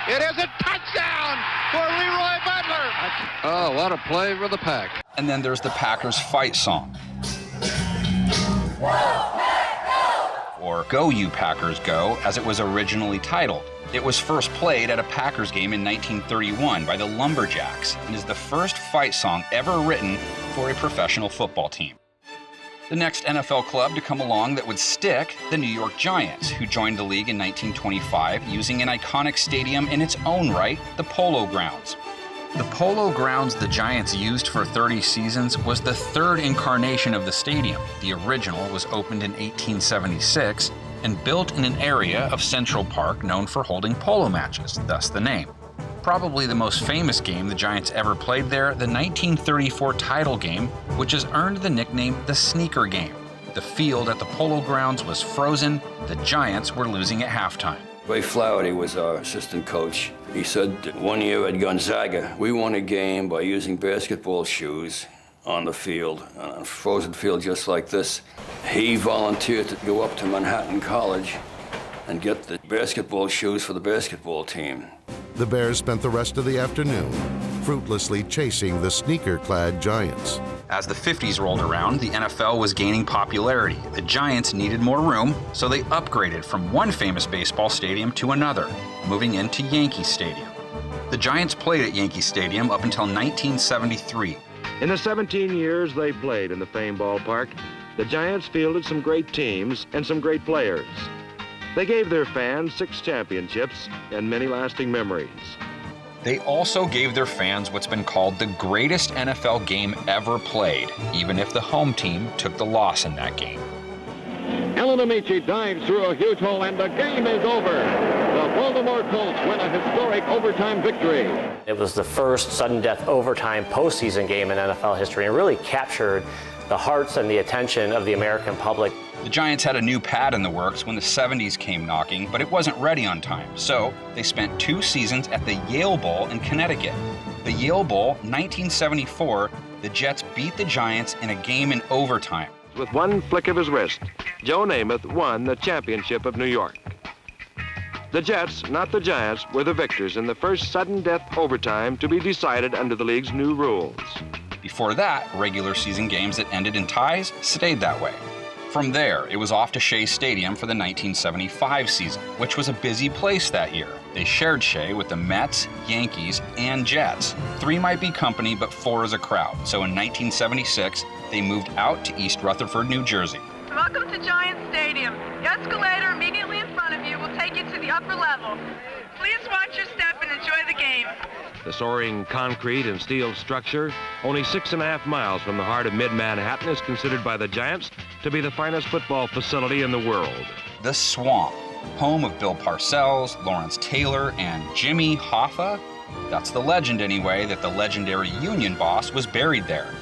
It is a touchdown for Leroy Butler. Oh, what a play for the Pack. And then there's the Packers fight song. Or Go You Packers Go, as it was originally titled. It was first played at a Packers game in 1931 by the Lumberjacks and is the first fight song ever written for a professional football team. The next NFL club to come along that would stick, the New York Giants, who joined the league in 1925 using an iconic stadium in its own right, the Polo Grounds. The Polo Grounds the Giants used for 30 seasons was the third incarnation of the stadium. The original was opened in 1876 and built in an area of Central Park known for holding polo matches, thus the name. Probably the most famous game the Giants ever played there, the 1934 title game, which has earned the nickname the Sneaker Game. The field at the Polo Grounds was frozen, the Giants were losing at halftime. Ray Flaherty was our assistant coach. He said that one year at Gonzaga, we won a game by using basketball shoes on the field, on a frozen field just like this. He volunteered to go up to Manhattan College and get the basketball shoes for the basketball team. The Bears spent the rest of the afternoon fruitlessly chasing the sneaker-clad Giants. As the 50s rolled around, the NFL was gaining popularity. The Giants needed more room, so they upgraded from one famous baseball stadium to another, moving into Yankee Stadium. The Giants played at Yankee Stadium up until 1973. In the 17 years they played in the famed ballpark, the Giants fielded some great teams and some great players. They gave their fans 6 championships and many lasting memories. They also gave their fans what's been called the greatest NFL game ever played, even if the home team took the loss in that game. Ellen Amici dives through a huge hole and the game is over. The Baltimore Colts win a historic overtime victory. It was the first sudden death overtime postseason game in NFL history and really captured the hearts and the attention of the American public. The Giants had a new pad in the works when the 70s came knocking, but it wasn't ready on time. So they spent 2 seasons at the Yale Bowl in Connecticut. The Yale Bowl, 1974, the Jets beat the Giants in a game in overtime. With one flick of his wrist, Joe Namath won the championship of New York. The Jets, not the Giants, were the victors in the first sudden death overtime to be decided under the league's new rules. Before that, regular season games that ended in ties stayed that way. From there, it was off to Shea Stadium for the 1975 season, which was a busy place that year. They shared Shea with the Mets, Yankees, and Jets. 3 might be company, but 4 is a crowd. So in 1976, they moved out to East Rutherford, New Jersey. Welcome to Giant Stadium. The escalator immediately in front of you will take you to the upper level. Please watch your step and enjoy the game. The soaring concrete and steel structure, only 6.5 miles from the heart of mid-Manhattan, is considered by the Giants to be the finest football facility in the world. The Swamp, home of Bill Parcells, Lawrence Taylor, and Jimmy Hoffa. That's the legend anyway, that the legendary Union boss was buried there.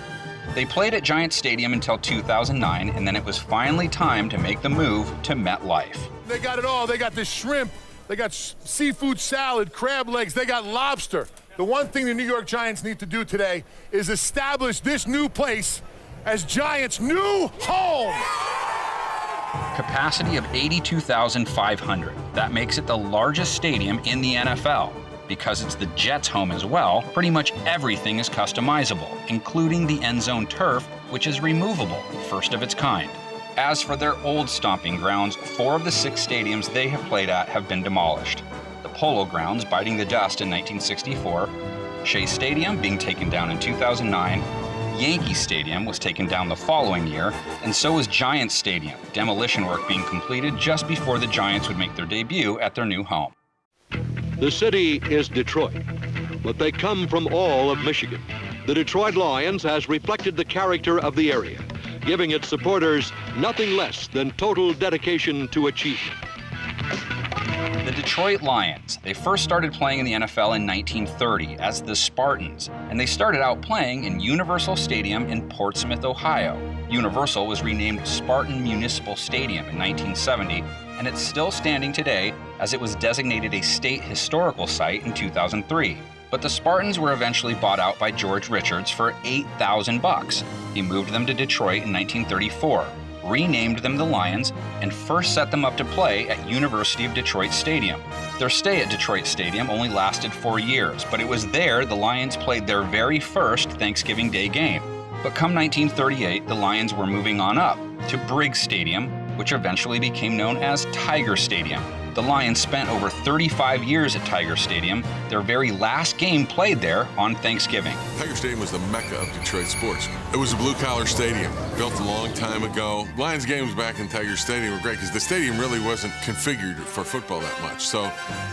They played at Giant Stadium until 2009, and then it was finally time to make the move to MetLife. They got it all. They got the shrimp, they got seafood salad, crab legs, they got lobster. The one thing the New York Giants need to do today is establish this new place as Giants' new home. Capacity of 82,500. That makes it the largest stadium in the NFL. Because it's the Jets' home as well, pretty much everything is customizable, including the end zone turf, which is removable, first of its kind. As for their old stomping grounds, 4 of the 6 stadiums they have played at have been demolished. The Polo Grounds biting the dust in 1964, Shea Stadium being taken down in 2009, Yankee Stadium was taken down the following year, and so was Giants Stadium, demolition work being completed just before the Giants would make their debut at their new home. The city is Detroit, but they come from all of Michigan. The Detroit Lions has reflected the character of the area, giving its supporters nothing less than total dedication to achievement. The Detroit Lions, they first started playing in the NFL in 1930 as the Spartans, and they started out playing in Universal Stadium in Portsmouth, Ohio. Universal was renamed Spartan Municipal Stadium in 1970, and it's still standing today as it was designated a state historical site in 2003. But the Spartans were eventually bought out by George Richards for $8,000. He moved them to Detroit in 1934, renamed them the Lions, and first set them up to play at University of Detroit Stadium. Their stay at Detroit Stadium only lasted 4 years, but it was there the Lions played their very first Thanksgiving Day game. But come 1938, the Lions were moving on up to Briggs Stadium, which eventually became known as Tiger Stadium. The Lions spent over 35 years at Tiger Stadium, their very last game played there on Thanksgiving. Tiger Stadium was the mecca of Detroit sports. It was a blue-collar stadium, built a long time ago. Lions games back in Tiger Stadium were great because the stadium really wasn't configured for football that much, so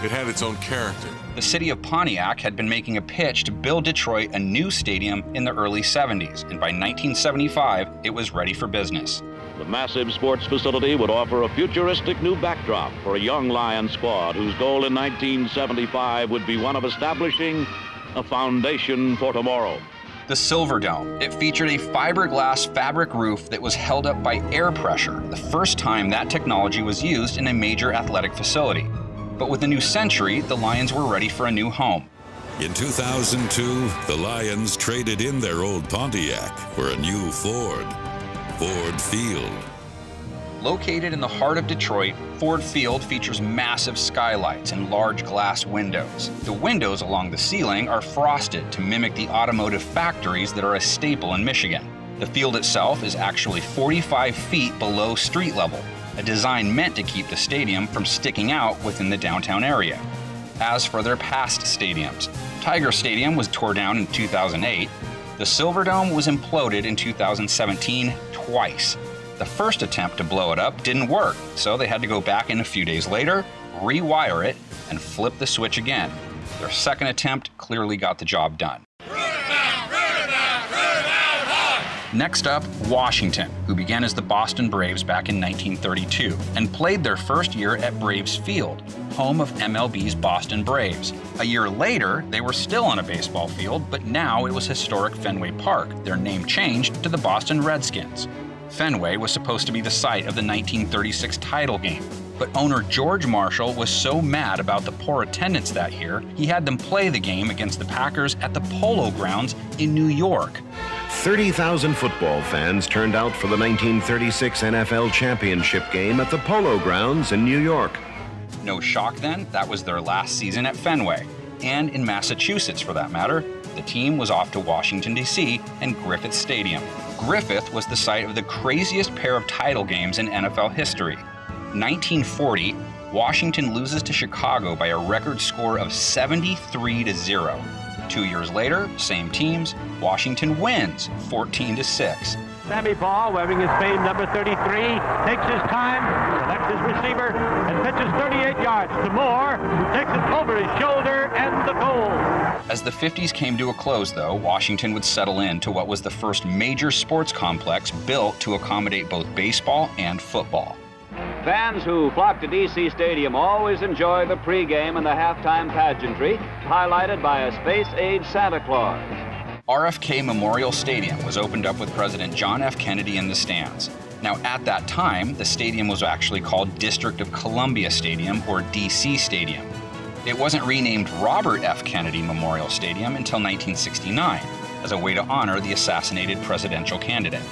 it had its own character. The city of Pontiac had been making a pitch to build Detroit a new stadium in the early 70s, and by 1975, it was ready for business. The massive sports facility would offer a futuristic new backdrop for a young Lion squad whose goal in 1975 would be one of establishing a foundation for tomorrow. The Silverdome. It featured a fiberglass fabric roof that was held up by air pressure, the first time that technology was used in a major athletic facility. But with the new century, the Lions were ready for a new home. In 2002, the Lions traded in their old Pontiac for a new Ford Field. Located in the heart of Detroit, Ford Field features massive skylights and large glass windows. The windows along the ceiling are frosted to mimic the automotive factories that are a staple in Michigan. The field itself is actually 45 feet below street level, a design meant to keep the stadium from sticking out within the downtown area. As for their past stadiums, Tiger Stadium was torn down in 2008. The Silverdome was imploded in 2017 twice. The first attempt to blow it up didn't work, so they had to go back in a few days later, rewire it, and flip the switch again. Their second attempt clearly got the job done. Next up, Washington, who began as the Boston Braves back in 1932 and played their first year at Braves Field, home of MLB's Boston Braves. A year later, they were still on a baseball field, but now it was historic Fenway Park. Their name changed to the Boston Redskins. Fenway was supposed to be the site of the 1936 title game, but owner George Marshall was so mad about the poor attendance that year, he had them play the game against the Packers at the Polo Grounds in New York. 30,000 football fans turned out for the 1936 NFL Championship game at the Polo Grounds in New York. No shock then, that was their last season at Fenway. And in Massachusetts, for that matter, the team was off to Washington, D.C. and Griffith Stadium. Griffith was the site of the craziest pair of title games in NFL history. 1940, Washington loses to Chicago by a record score of 73-0. 2 years later, same teams, Washington wins 14-6. Sammy Baugh, wearing his famed number 33, takes his time, selects his receiver, and pitches 38 yards to Moore, who takes it over his shoulder and the goal. As the 50s came to a close, though, Washington would settle into what was the first major sports complex built to accommodate both baseball and football. Fans who flock to D.C. Stadium always enjoy the pregame and the halftime pageantry, highlighted by a space-age Santa Claus. RFK Memorial Stadium was opened up with President John F. Kennedy in the stands. Now, at that time, the stadium was actually called District of Columbia Stadium, or D.C. Stadium. It wasn't renamed Robert F. Kennedy Memorial Stadium until 1969, as a way to honor the assassinated presidential candidate.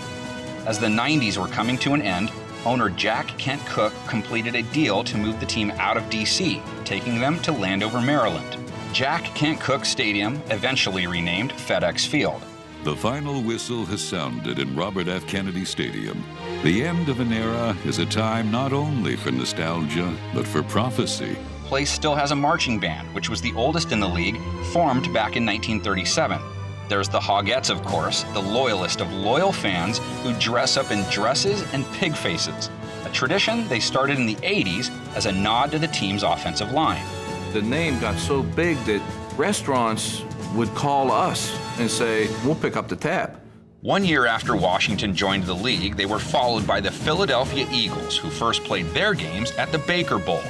As the 90s were coming to an end, owner Jack Kent Cooke completed a deal to move the team out of D.C., taking them to Landover, Maryland. Jack Kent Cooke Stadium, eventually renamed FedEx Field. The final whistle has sounded in Robert F. Kennedy Stadium. The end of an era is a time not only for nostalgia, but for prophecy. The place still has a marching band, which was the oldest in the league, formed back in 1937. There's the Hogettes, of course, the loyalist of loyal fans who dress up in dresses and pig faces, a tradition they started in the 80s as a nod to the team's offensive line. The name got so big that restaurants would call us and say, we'll pick up the tab. 1 year after Washington joined the league, they were followed by the Philadelphia Eagles, who first played their games at the Baker Bowl.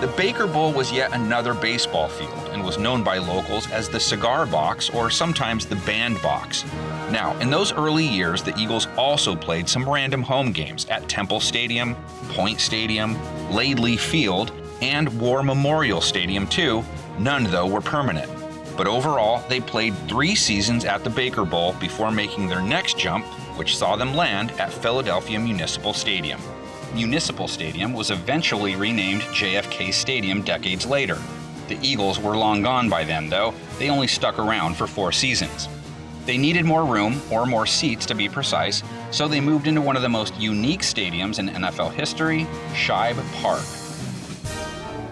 The Baker Bowl was yet another baseball field and was known by locals as the Cigar Box or sometimes the Bandbox. Now, in those early years, the Eagles also played some random home games at Temple Stadium, Point Stadium, Laidley Field, and War Memorial Stadium too. None, though, were permanent. But overall, they played 3 seasons at the Baker Bowl before making their next jump, which saw them land at Philadelphia Municipal Stadium. Municipal Stadium was eventually renamed JFK Stadium decades later. The Eagles were long gone by then, though. They only stuck around for 4 seasons. They needed more room, or more seats to be precise, so they moved into one of the most unique stadiums in NFL history, Shibe Park.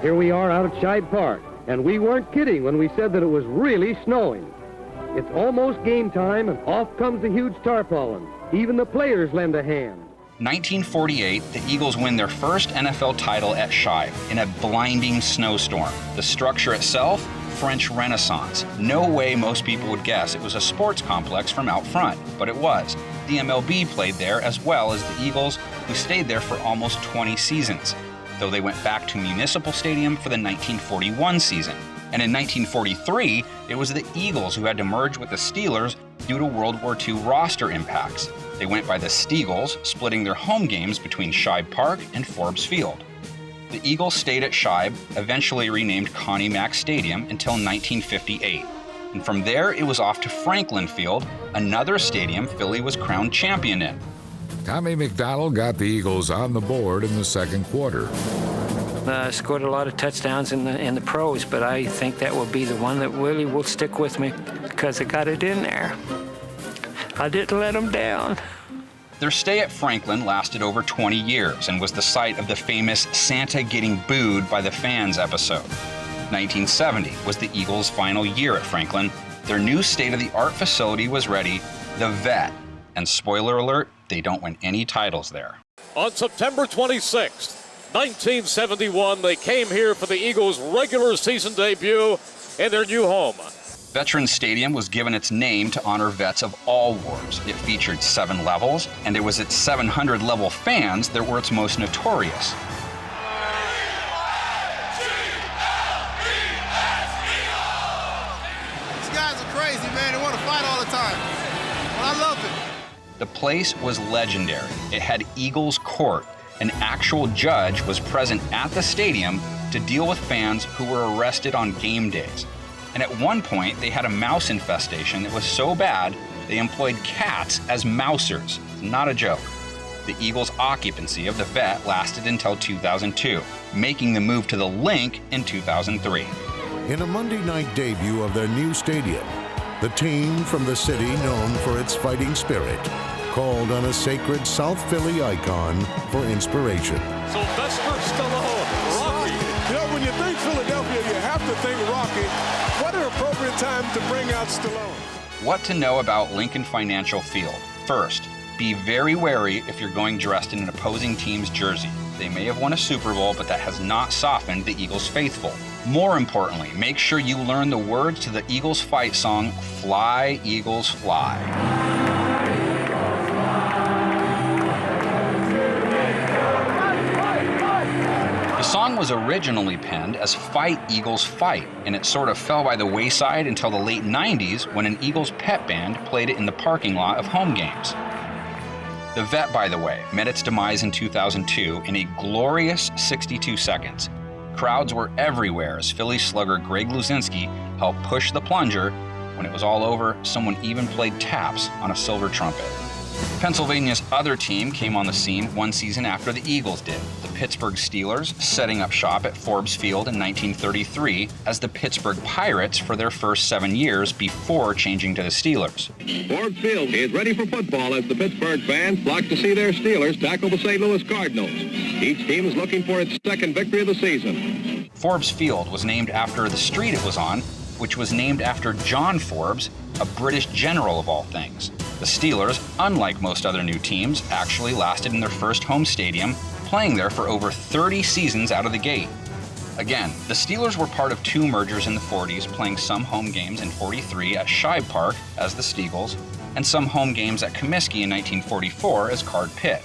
Here we are out at Shibe Park, and we weren't kidding when we said that it was really snowing. It's almost game time, and off comes the huge tarpaulin. Even the players lend a hand. 1948, the Eagles win their first NFL title at Shibe in a blinding snowstorm. The structure itself, French Renaissance. No way most people would guess it was a sports complex from out front, but it was. The MLB played there as well as the Eagles, who stayed there for almost 20 seasons, though they went back to Municipal Stadium for the 1941 season. And in 1943, it was the Eagles who had to merge with the Steelers due to World War II roster impacts. They went by the Steagles, splitting their home games between Shibe Park and Forbes Field. The Eagles stayed at Shibe, eventually renamed Connie Mack Stadium, until 1958. And from there, it was off to Franklin Field, another stadium Philly was crowned champion in. Tommy McDonald got the Eagles on the board in the second quarter. Scored a lot of touchdowns in the pros, but I think that will be the one that really will stick with me because I got it in there. I didn't let them down. Their stay at Franklin lasted over 20 years and was the site of the famous Santa Getting Booed by the Fans episode. 1970 was the Eagles' final year at Franklin. Their new state-of-the-art facility was ready, the Vet. And spoiler alert, they don't win any titles there. On September 26th, 1971, they came here for the Eagles' regular season debut in their new home. Veterans Stadium was given its name to honor vets of all wars. It featured 7 levels, and it was its 700-level fans that were its most notorious. These guys are crazy, man. They want to fight all the time. But I love it. The place was legendary. It had Eagles Court. An actual judge was present at the stadium to deal with fans who were arrested on game days. And at one point, they had a mouse infestation that was so bad, they employed cats as mousers. Not a joke. The Eagles' occupancy of the Vet lasted until 2002, making the move to the Link in 2003. In a Monday night debut of their new stadium, the team from the city known for its fighting spirit called on a sacred South Philly icon for inspiration. Sylvester Stallone, Rocky. You know, when you think Philadelphia, you have to think Rocky. What an appropriate time to bring out Stallone. What to know about Lincoln Financial Field. First, be very wary if you're going dressed in an opposing team's jersey. They may have won a Super Bowl, but that has not softened the Eagles faithful. More importantly, make sure you learn the words to the Eagles fight song, Fly, Eagles, Fly. The song was originally penned as Fight, Eagles, Fight, and it sort of fell by the wayside until the late 90s when an Eagles pep band played it in the parking lot of home games. The Vet, by the way, met its demise in 2002 in a glorious 62 seconds. Crowds were everywhere as Philly slugger Greg Luzinski helped push the plunger. When it was all over, someone even played taps on a silver trumpet. Pennsylvania's other team came on the scene one season after the Eagles did, the Pittsburgh Steelers setting up shop at Forbes Field in 1933 as the Pittsburgh Pirates for their first 7 years before changing to the Steelers. Forbes Field is ready for football as the Pittsburgh fans flock to see their Steelers tackle the St. Louis Cardinals. Each team is looking for its second victory of the season. Forbes Field was named after the street it was on, which was named after John Forbes, a British general of all things. The Steelers, unlike most other new teams, actually lasted in their first home stadium, playing there for over 30 seasons out of the gate. Again, the Steelers were part of 2 mergers in the 40s, playing some home games in 43 at Shibe Park as the Steagles, and some home games at Comiskey in 1944 as Card Pitt.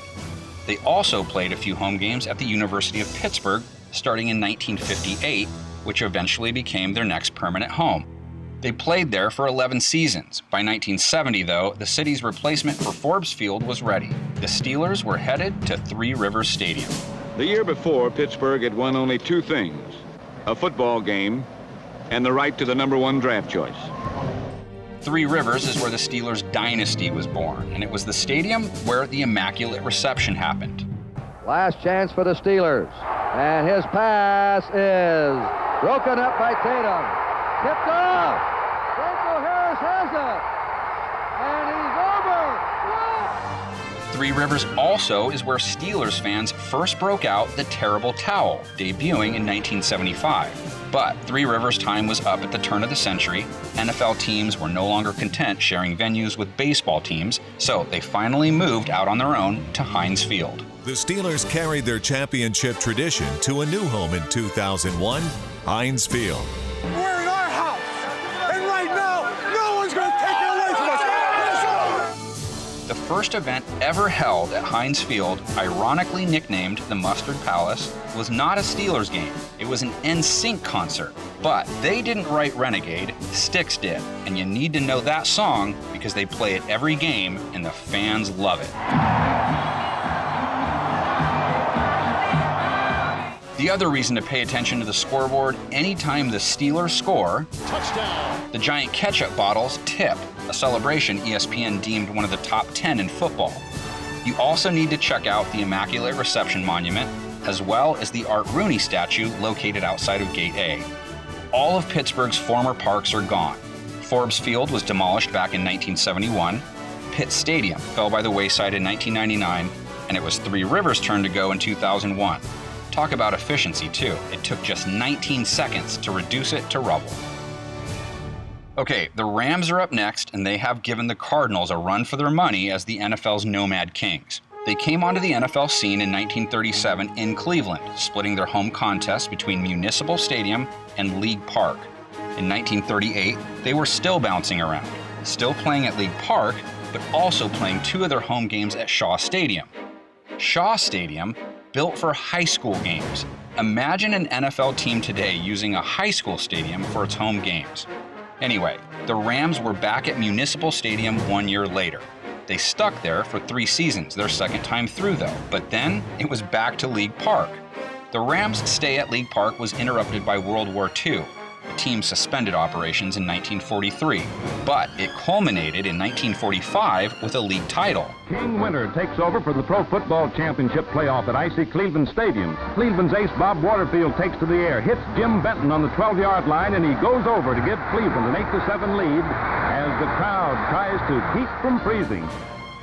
They also played a few home games at the University of Pittsburgh, starting in 1958, which eventually became their next permanent home. They played there for 11 seasons. By 1970, though, the city's replacement for Forbes Field was ready. The Steelers were headed to Three Rivers Stadium. The year before, Pittsburgh had won only 2 things, a football game and the right to the #1 draft choice. Three Rivers is where the Steelers' dynasty was born, and it was the stadium where the Immaculate Reception happened. Last chance for the Steelers, and his pass is broken up by Tatum. Tipped off! Franco Harris has it! And he's over! Three Rivers also is where Steelers fans first broke out the Terrible Towel, debuting in 1975. But Three Rivers' time was up at the turn of the century. NFL teams were no longer content sharing venues with baseball teams, so they finally moved out on their own to Heinz Field. The Steelers carried their championship tradition to a new home in 2001, Heinz Field. We're in our house, and right now, no one's going to take it away from us. The first event ever held at Heinz Field, ironically nicknamed the Mustard Palace, was not a Steelers game. It was an NSYNC concert. But they didn't write Renegade, Styx did. And you need to know that song because they play it every game and the fans love it. The other reason to pay attention to the scoreboard, anytime the Steelers score, touchdown, the giant ketchup bottles tip, a celebration ESPN deemed one of the top 10 in football. You also need to check out the Immaculate Reception Monument, as well as the Art Rooney statue located outside of Gate A. All of Pittsburgh's former parks are gone. Forbes Field was demolished back in 1971. Pitt Stadium fell by the wayside in 1999, and it was Three Rivers' turn to go in 2001. Talk about efficiency, too. It took just 19 seconds to reduce it to rubble. Okay, the Rams are up next, and they have given the Cardinals a run for their money as the NFL's Nomad Kings. They came onto the NFL scene in 1937 in Cleveland, splitting their home contest between Municipal Stadium and League Park. In 1938, they were still bouncing around, still playing at League Park, but also playing 2 of their home games at Shaw Stadium. Shaw Stadium, built for high school games. Imagine an NFL team today using a high school stadium for its home games. Anyway, the Rams were back at Municipal Stadium 1 year later. They stuck there for 3 seasons, their second time through though, but then it was back to League Park. The Rams' stay at League Park was interrupted by World War II. The team suspended operations in 1943, but it culminated in 1945 with a league title. King Winter takes over for the Pro Football Championship playoff at icy Cleveland Stadium. Cleveland's ace Bob Waterfield takes to the air, hits Jim Benton on the 12-yard line, and he goes over to give Cleveland an 8-7 lead as the crowd tries to keep from freezing.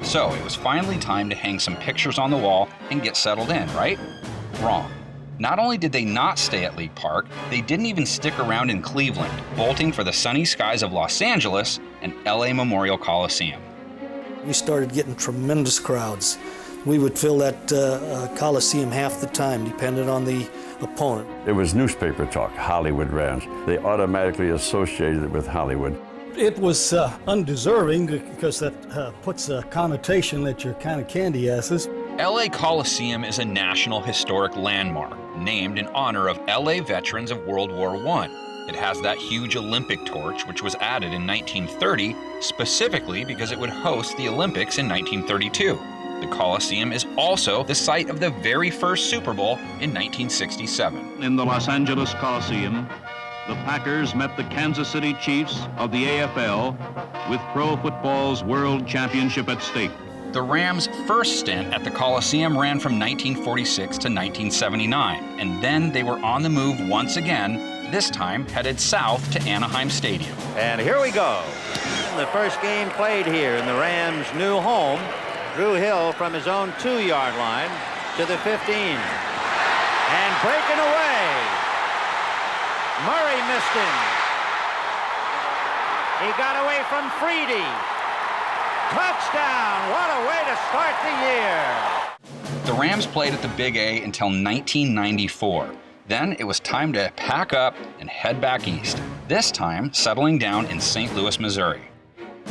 So it was finally time to hang some pictures on the wall and get settled in, right? Wrong. Not only did they not stay at League Park, they didn't even stick around in Cleveland, bolting for the sunny skies of Los Angeles and LA Memorial Coliseum. We started getting tremendous crowds. We would fill that Coliseum half the time, depending on the opponent. It was newspaper talk, Hollywood Rams. They automatically associated it with Hollywood. It was undeserving because that puts a connotation that you're kind of candy asses. LA Coliseum is a National Historic Landmark named in honor of LA veterans of World War I. It has that huge Olympic torch, which was added in 1930, specifically because it would host the Olympics in 1932. The Coliseum is also the site of the very first Super Bowl in 1967. In the Los Angeles Coliseum, the Packers met the Kansas City Chiefs of the AFL with pro football's World Championship at stake. The Rams' first stint at the Coliseum ran from 1946 to 1979, and then they were on the move once again, this time headed south to Anaheim Stadium. And here we go. The first game played here in the Rams' new home. Drew Hill from his own 2-yard line to the 15. And breaking away. Murray missed him. He got away from Freedy. Touchdown! What a way to start the year. The Rams played at the Big A until 1994. Then it was time to pack up and head back east, this time settling down in St. Louis, Missouri.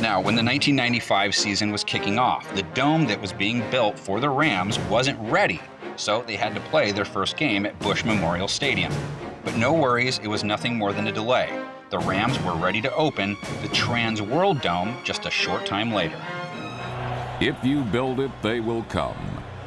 Now, when the 1995 season was kicking off, the dome that was being built for the Rams wasn't ready, so they had to play their first game at Busch Memorial Stadium. But no worries, it was nothing more than a delay. The Rams were ready to open the Trans World Dome just a short time later. If you build it, they will come.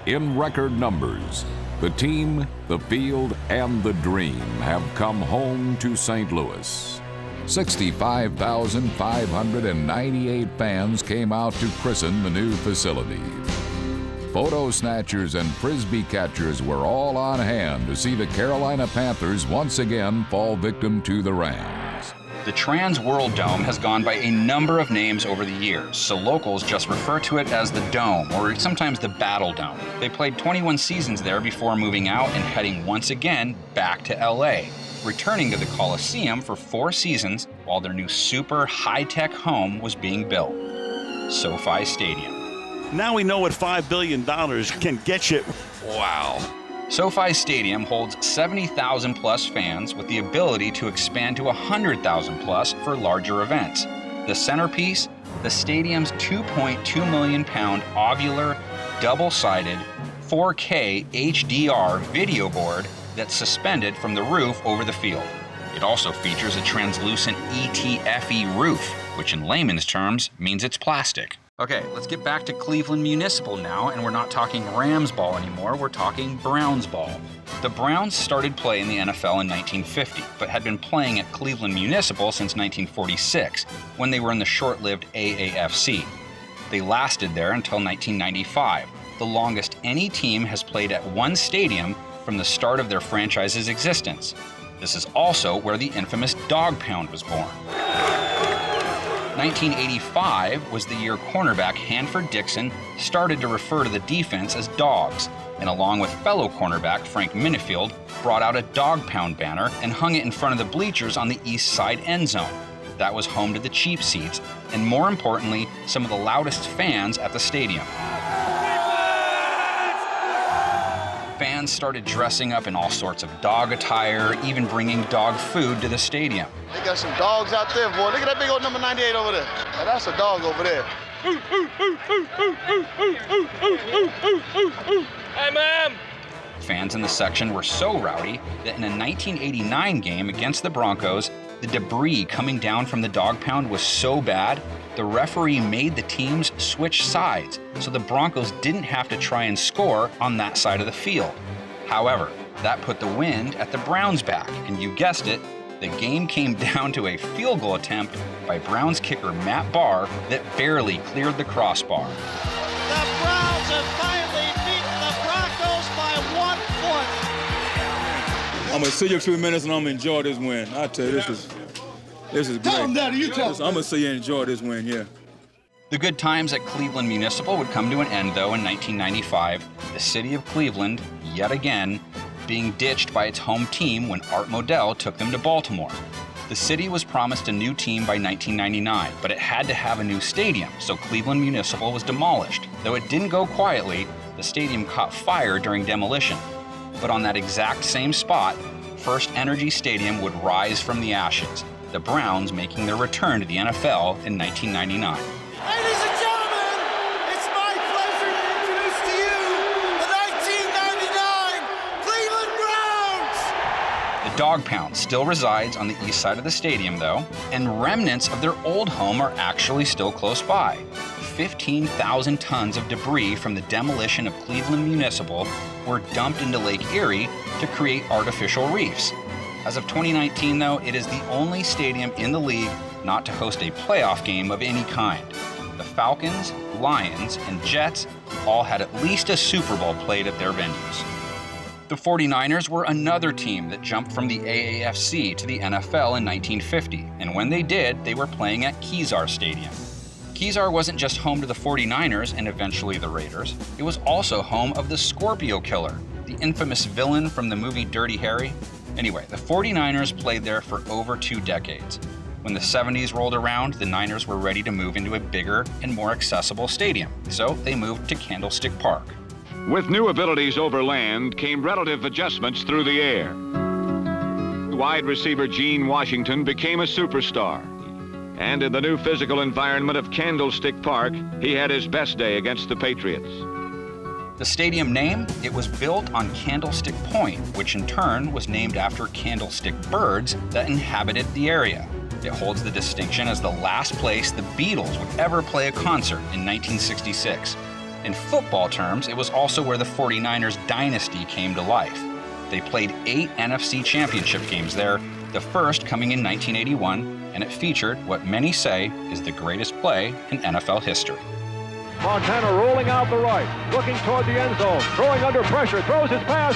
In record numbers, the team, the field, and the dream have come home to St. Louis. 65,598 fans came out to christen the new facility. Photo snatchers and frisbee catchers were all on hand to see the Carolina Panthers once again fall victim to the Rams. The Trans World Dome has gone by a number of names over the years, so locals just refer to it as the Dome, or sometimes the Battle Dome. They played 21 seasons there before moving out and heading once again back to LA, returning to the Coliseum for 4 seasons while their new super high-tech home was being built, SoFi Stadium. Now we know what $5 billion can get you. Wow. SoFi Stadium holds 70,000 plus fans with the ability to expand to 100,000 plus for larger events. The centerpiece, the stadium's 2.2 million pound ovular, double-sided, 4K HDR video board that's suspended from the roof over the field. It also features a translucent ETFE roof, which in layman's terms means it's plastic. Okay, let's get back to Cleveland Municipal now, and we're not talking Rams ball anymore, we're talking Browns ball. The Browns started play in the NFL in 1950, but had been playing at Cleveland Municipal since 1946, when they were in the short-lived AAFC. They lasted there until 1995, the longest any team has played at one stadium from the start of their franchise's existence. This is also where the infamous Dog Pound was born. 1985 was the year cornerback Hanford Dixon started to refer to the defense as dogs, and along with fellow cornerback Frank Minifield, brought out a Dog Pound banner and hung it in front of the bleachers on the east side end zone. That was home to the cheap seats, and more importantly, some of the loudest fans at the stadium. Fans started dressing up in all sorts of dog attire, even bringing dog food to the stadium. They got some dogs out there, boy. Look at that big old number 98 over there. Now, that's a dog over there. Hey, ma'am. Fans in the section were so rowdy that in a 1989 game against the Broncos, the debris coming down from the Dog Pound was so bad, the referee made the teams switch sides, so the Broncos didn't have to try and score on that side of the field. However, that put the wind at the Browns' back, and you guessed it, the game came down to a field goal attempt by Browns kicker Matt Barr that barely cleared the crossbar. The Browns have finally beaten the Broncos by 1 point. I'm going to see you 2 minutes and I'm going to enjoy this win. I tell you, this is great. Tell them, Daddy, you tell them. I'm going to see you enjoy this win, yeah. The good times at Cleveland Municipal would come to an end, though, in 1995, the city of Cleveland, yet again, being ditched by its home team when Art Modell took them to Baltimore. The city was promised a new team by 1999, but it had to have a new stadium, so Cleveland Municipal was demolished. Though it didn't go quietly, the stadium caught fire during demolition. But on that exact same spot, First Energy Stadium would rise from the ashes, the Browns making their return to the NFL in 1999. Ladies and gentlemen, it's my pleasure to introduce to you the 1999 Cleveland Browns! The Dog Pound still resides on the east side of the stadium, though, and remnants of their old home are actually still close by. 15,000 tons of debris from the demolition of Cleveland Municipal were dumped into Lake Erie to create artificial reefs. As of 2019, though, it is the only stadium in the league not to host a playoff game of any kind. The Falcons, Lions, and Jets all had at least a Super Bowl played at their venues. The 49ers were another team that jumped from the AAFC to the NFL in 1950, and when they did, they were playing at Kezar Stadium. Kezar wasn't just home to the 49ers and eventually the Raiders, it was also home of the Scorpio Killer, the infamous villain from the movie Dirty Harry. Anyway, the 49ers played there for over 2 decades. When the 70s rolled around, the Niners were ready to move into a bigger and more accessible stadium, so they moved to Candlestick Park. With new abilities over land came relative adjustments through the air. Wide receiver Gene Washington became a superstar. And in the new physical environment of Candlestick Park, he had his best day against the Patriots. The stadium name, it was built on Candlestick Point, which in turn was named after candlestick birds that inhabited the area. It holds the distinction as the last place the Beatles would ever play a concert in 1966. In football terms, it was also where the 49ers dynasty came to life. They played 8 NFC Championship games there, the first coming in 1981, and it featured what many say is the greatest play in NFL history. Montana rolling out the right, looking toward the end zone, throwing under pressure, throws his pass,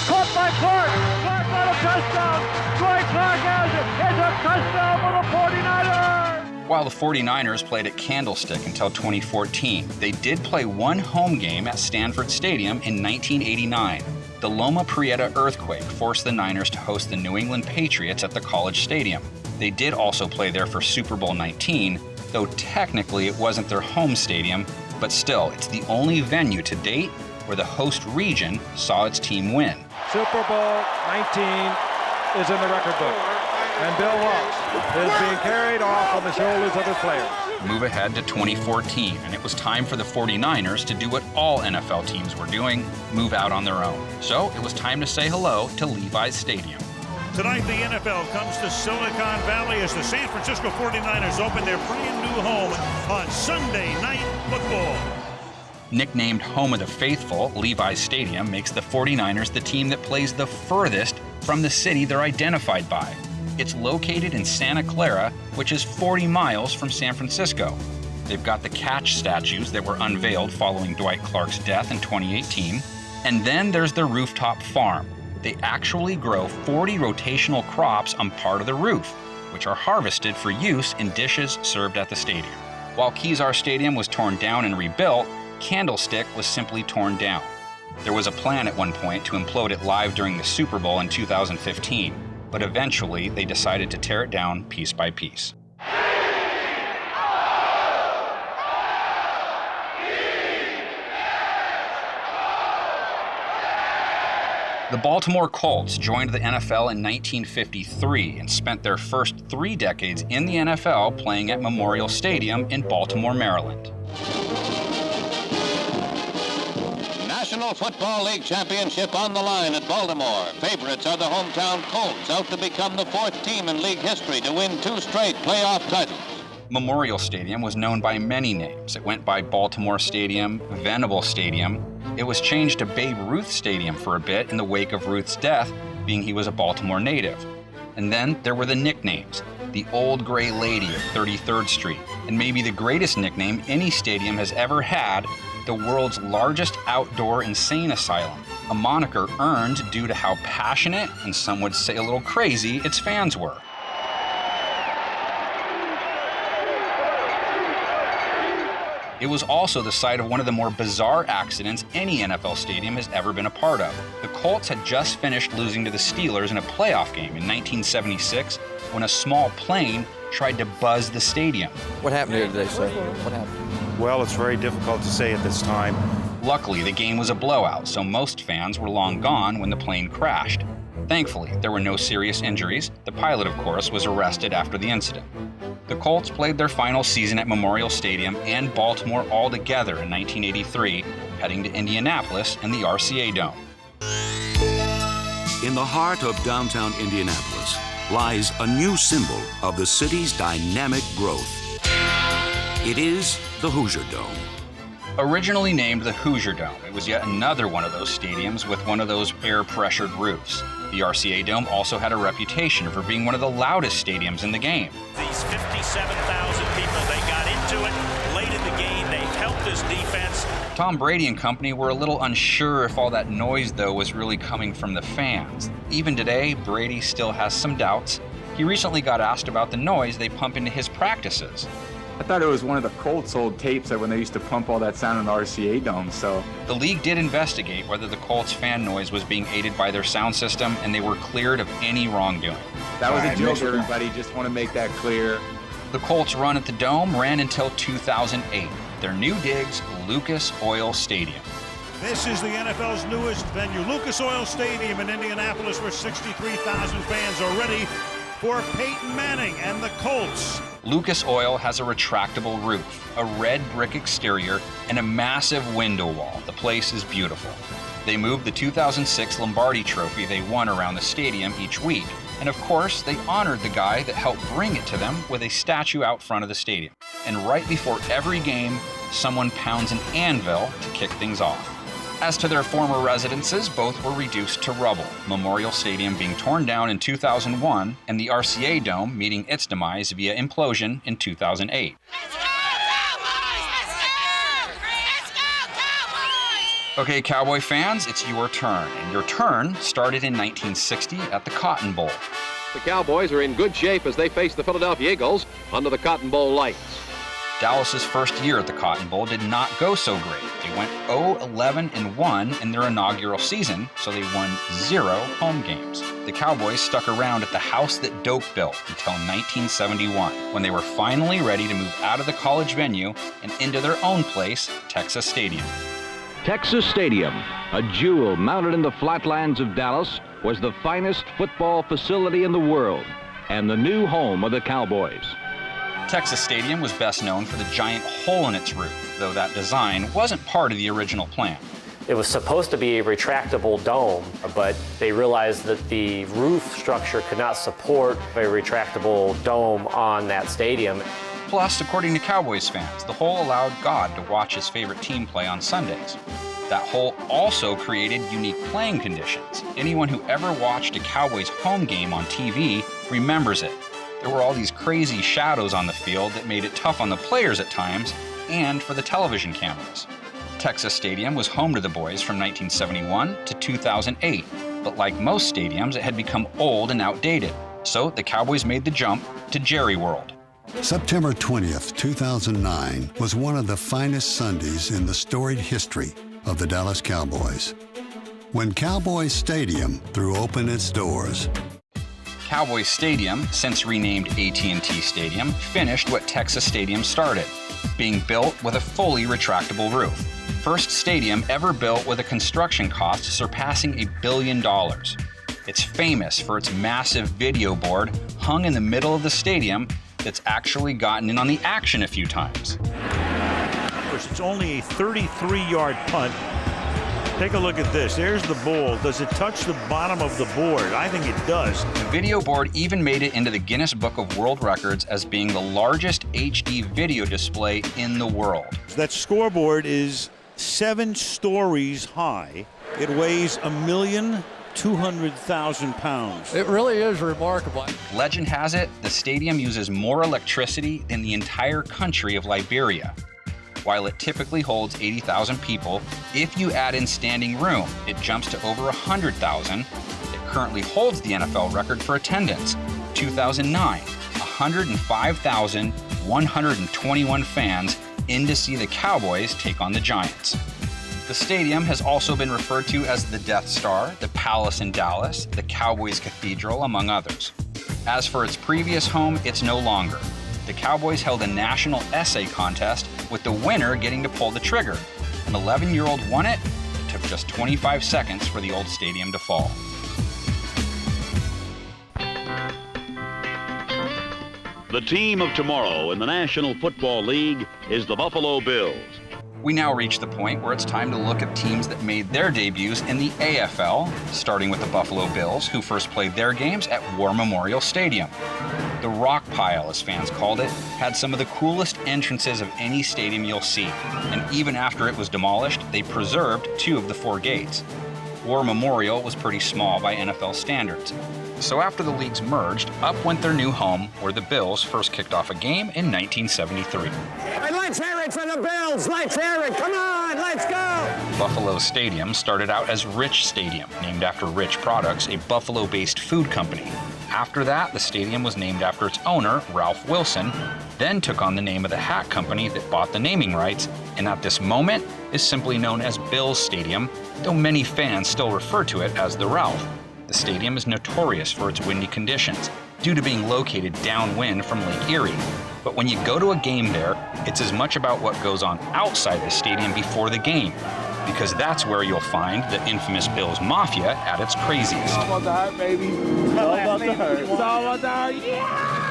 caught by Clark! Clark got a touchdown! Dwight Clark has it! It's a touchdown for the 49ers! While the 49ers played at Candlestick until 2014, they did play one home game at Stanford Stadium in 1989. The Loma Prieta earthquake forced the Niners to host the New England Patriots at the College Stadium. They did also play there for Super Bowl 19, though technically it wasn't their home stadium, but still, it's the only venue to date where the host region saw its team win. Super Bowl 19 is in the record book, and Bill Walsh is being carried off on the shoulders of his players. Move ahead to 2014, and it was time for the 49ers to do what all NFL teams were doing, move out on their own. So it was time to say hello to Levi's Stadium. Tonight, the NFL comes to Silicon Valley as the San Francisco 49ers open their brand new home on Sunday Night Football. Nicknamed Home of the Faithful, Levi's Stadium makes the 49ers the team that plays the furthest from the city they're identified by. It's located in Santa Clara, which is 40 miles from San Francisco. They've got the Catch statues that were unveiled following Dwight Clark's death in 2018. And then there's the rooftop farm. They actually grow 40 rotational crops on part of the roof, which are harvested for use in dishes served at the stadium. While Kezar Stadium was torn down and rebuilt, Candlestick was simply torn down. There was a plan at one point to implode it live during the Super Bowl in 2015, but eventually they decided to tear it down piece by piece. The Baltimore Colts joined the NFL in 1953 and spent their first 3 decades in the NFL playing at Memorial Stadium in Baltimore, Maryland. National Football League Championship on the line at Baltimore. Favorites are the hometown Colts, out to become the 4th team in league history to win 2 straight playoff titles. Memorial Stadium was known by many names. It went by Baltimore Stadium, Venable Stadium. It was changed to Babe Ruth Stadium for a bit in the wake of Ruth's death, being he was a Baltimore native. And then there were the nicknames, the Old Gray Lady of 33rd Street, and maybe the greatest nickname any stadium has ever had, the world's largest outdoor insane asylum, a moniker earned due to how passionate, and some would say a little crazy, its fans were. It was also the site of one of the more bizarre accidents any NFL stadium has ever been a part of. The Colts had just finished losing to the Steelers in a playoff game in 1976 when a small plane tried to buzz the stadium. What happened here today, sir? What happened? Well, it's very difficult to say at this time. Luckily, the game was a blowout, so most fans were long gone when the plane crashed. Thankfully, there were no serious injuries. The pilot, of course, was arrested after the incident. The Colts played their final season at Memorial Stadium and Baltimore all together in 1983, heading to Indianapolis and the RCA Dome. In the heart of downtown Indianapolis lies a new symbol of the city's dynamic growth. It is the Hoosier Dome. Originally named the Hoosier Dome, it was yet another one of those stadiums with one of those air-pressured roofs. The RCA Dome also had a reputation for being one of the loudest stadiums in the game. These 57,000 people, they got into it late in the game. They helped this defense. Tom Brady and company were a little unsure if all that noise, though, was really coming from the fans. Even today, Brady still has some doubts. He recently got asked about the noise they pump into his practices. I thought it was one of the Colts old tapes that when they used to pump all that sound in the RCA Dome, so. The league did investigate whether the Colts fan noise was being aided by their sound system, and they were cleared of any wrongdoing. That was a joke, everybody. Just want to make that clear. The Colts' run at the Dome ran until 2008. Their new dig's Lucas Oil Stadium. This is the NFL's newest venue, Lucas Oil Stadium in Indianapolis, where 63,000 fans are ready for Peyton Manning and the Colts. Lucas Oil has a retractable roof, a red brick exterior, and a massive window wall. The place is beautiful. They moved the 2006 Lombardi Trophy they won around the stadium each week. And of course, they honored the guy that helped bring it to them with a statue out front of the stadium. And right before every game, someone pounds an anvil to kick things off. As to their former residences, both were reduced to rubble, Memorial Stadium being torn down in 2001 and the RCA Dome meeting its demise via implosion in 2008. Okay, Cowboy fans, it's your turn, and your turn started in 1960 at the Cotton Bowl. The Cowboys are in good shape as they face the Philadelphia Eagles under the Cotton Bowl lights. Dallas's first year at the Cotton Bowl did not go so great. They went 0-11-1 in their inaugural season, so they won 0 home games. The Cowboys stuck around at the house that Doak built until 1971, when they were finally ready to move out of the college venue and into their own place, Texas Stadium. Texas Stadium, a jewel mounted in the flatlands of Dallas, was the finest football facility in the world and the new home of the Cowboys. Texas Stadium was best known for the giant hole in its roof, though that design wasn't part of the original plan. It was supposed to be a retractable dome, but they realized that the roof structure could not support a retractable dome on that stadium. Plus, according to Cowboys fans, the hole allowed God to watch his favorite team play on Sundays. That hole also created unique playing conditions. Anyone who ever watched a Cowboys home game on TV remembers it. There were all these crazy shadows on the field that made it tough on the players at times and for the television cameras. Texas Stadium was home to the boys from 1971 to 2008, but like most stadiums, it had become old and outdated. So the Cowboys made the jump to Jerry World. September 20th, 2009 was one of the finest Sundays in the storied history of the Dallas Cowboys, when Cowboys Stadium threw open its doors. Cowboys Stadium, since renamed AT&T Stadium, finished what Texas Stadium started, being built with a fully retractable roof. First stadium ever built with a construction cost surpassing $1 billion. It's famous for its massive video board hung in the middle of the stadium that's actually gotten in on the action a few times. It's only a 33-yard punt. Take a look at this. There's the ball. Does it touch the bottom of the board? I think it does. The video board even made it into the Guinness Book of World Records as being the largest HD video display in the world. That scoreboard is 7 stories high. It weighs 1,200,000 pounds. It really is remarkable. Legend has it, the stadium uses more electricity than the entire country of Liberia. While it typically holds 80,000 people, if you add in standing room, it jumps to over 100,000. It currently holds the NFL record for attendance. 2009, 105,121 fans in to see the Cowboys take on the Giants. The stadium has also been referred to as the Death Star, the Palace in Dallas, the Cowboys Cathedral, among others. As for its previous home, it's no longer. The Cowboys held a national essay contest with the winner getting to pull the trigger. An 11-year-old won it. It took just 25 seconds for the old stadium to fall. The team of tomorrow in the National Football League is the Buffalo Bills. We now reach the point where it's time to look at teams that made their debuts in the AFL, starting with the Buffalo Bills, who first played their games at War Memorial Stadium. The Rock Pile, as fans called it, had some of the coolest entrances of any stadium you'll see, and even after it was demolished, they preserved 2 of the 4 gates. War Memorial was pretty small by NFL standards. So after the leagues merged, up went their new home, where the Bills first kicked off a game in 1973. And let's hear it for the Bills! Let's hear it! Come on, let's go! Buffalo Stadium started out as Rich Stadium, named after Rich Products, a Buffalo-based food company. After that, the stadium was named after its owner, Ralph Wilson, then took on the name of the hat company that bought the naming rights, and at this moment is simply known as Bills Stadium, though many fans still refer to it as the Ralph. The stadium is notorious for its windy conditions, due to being located downwind from Lake Erie. But when you go to a game there, it's as much about what goes on outside the stadium before the game, because that's where you'll find the infamous Bills Mafia at its craziest. It's all about the heart, baby. It's all about the heart. It's all about the heart. Yeah!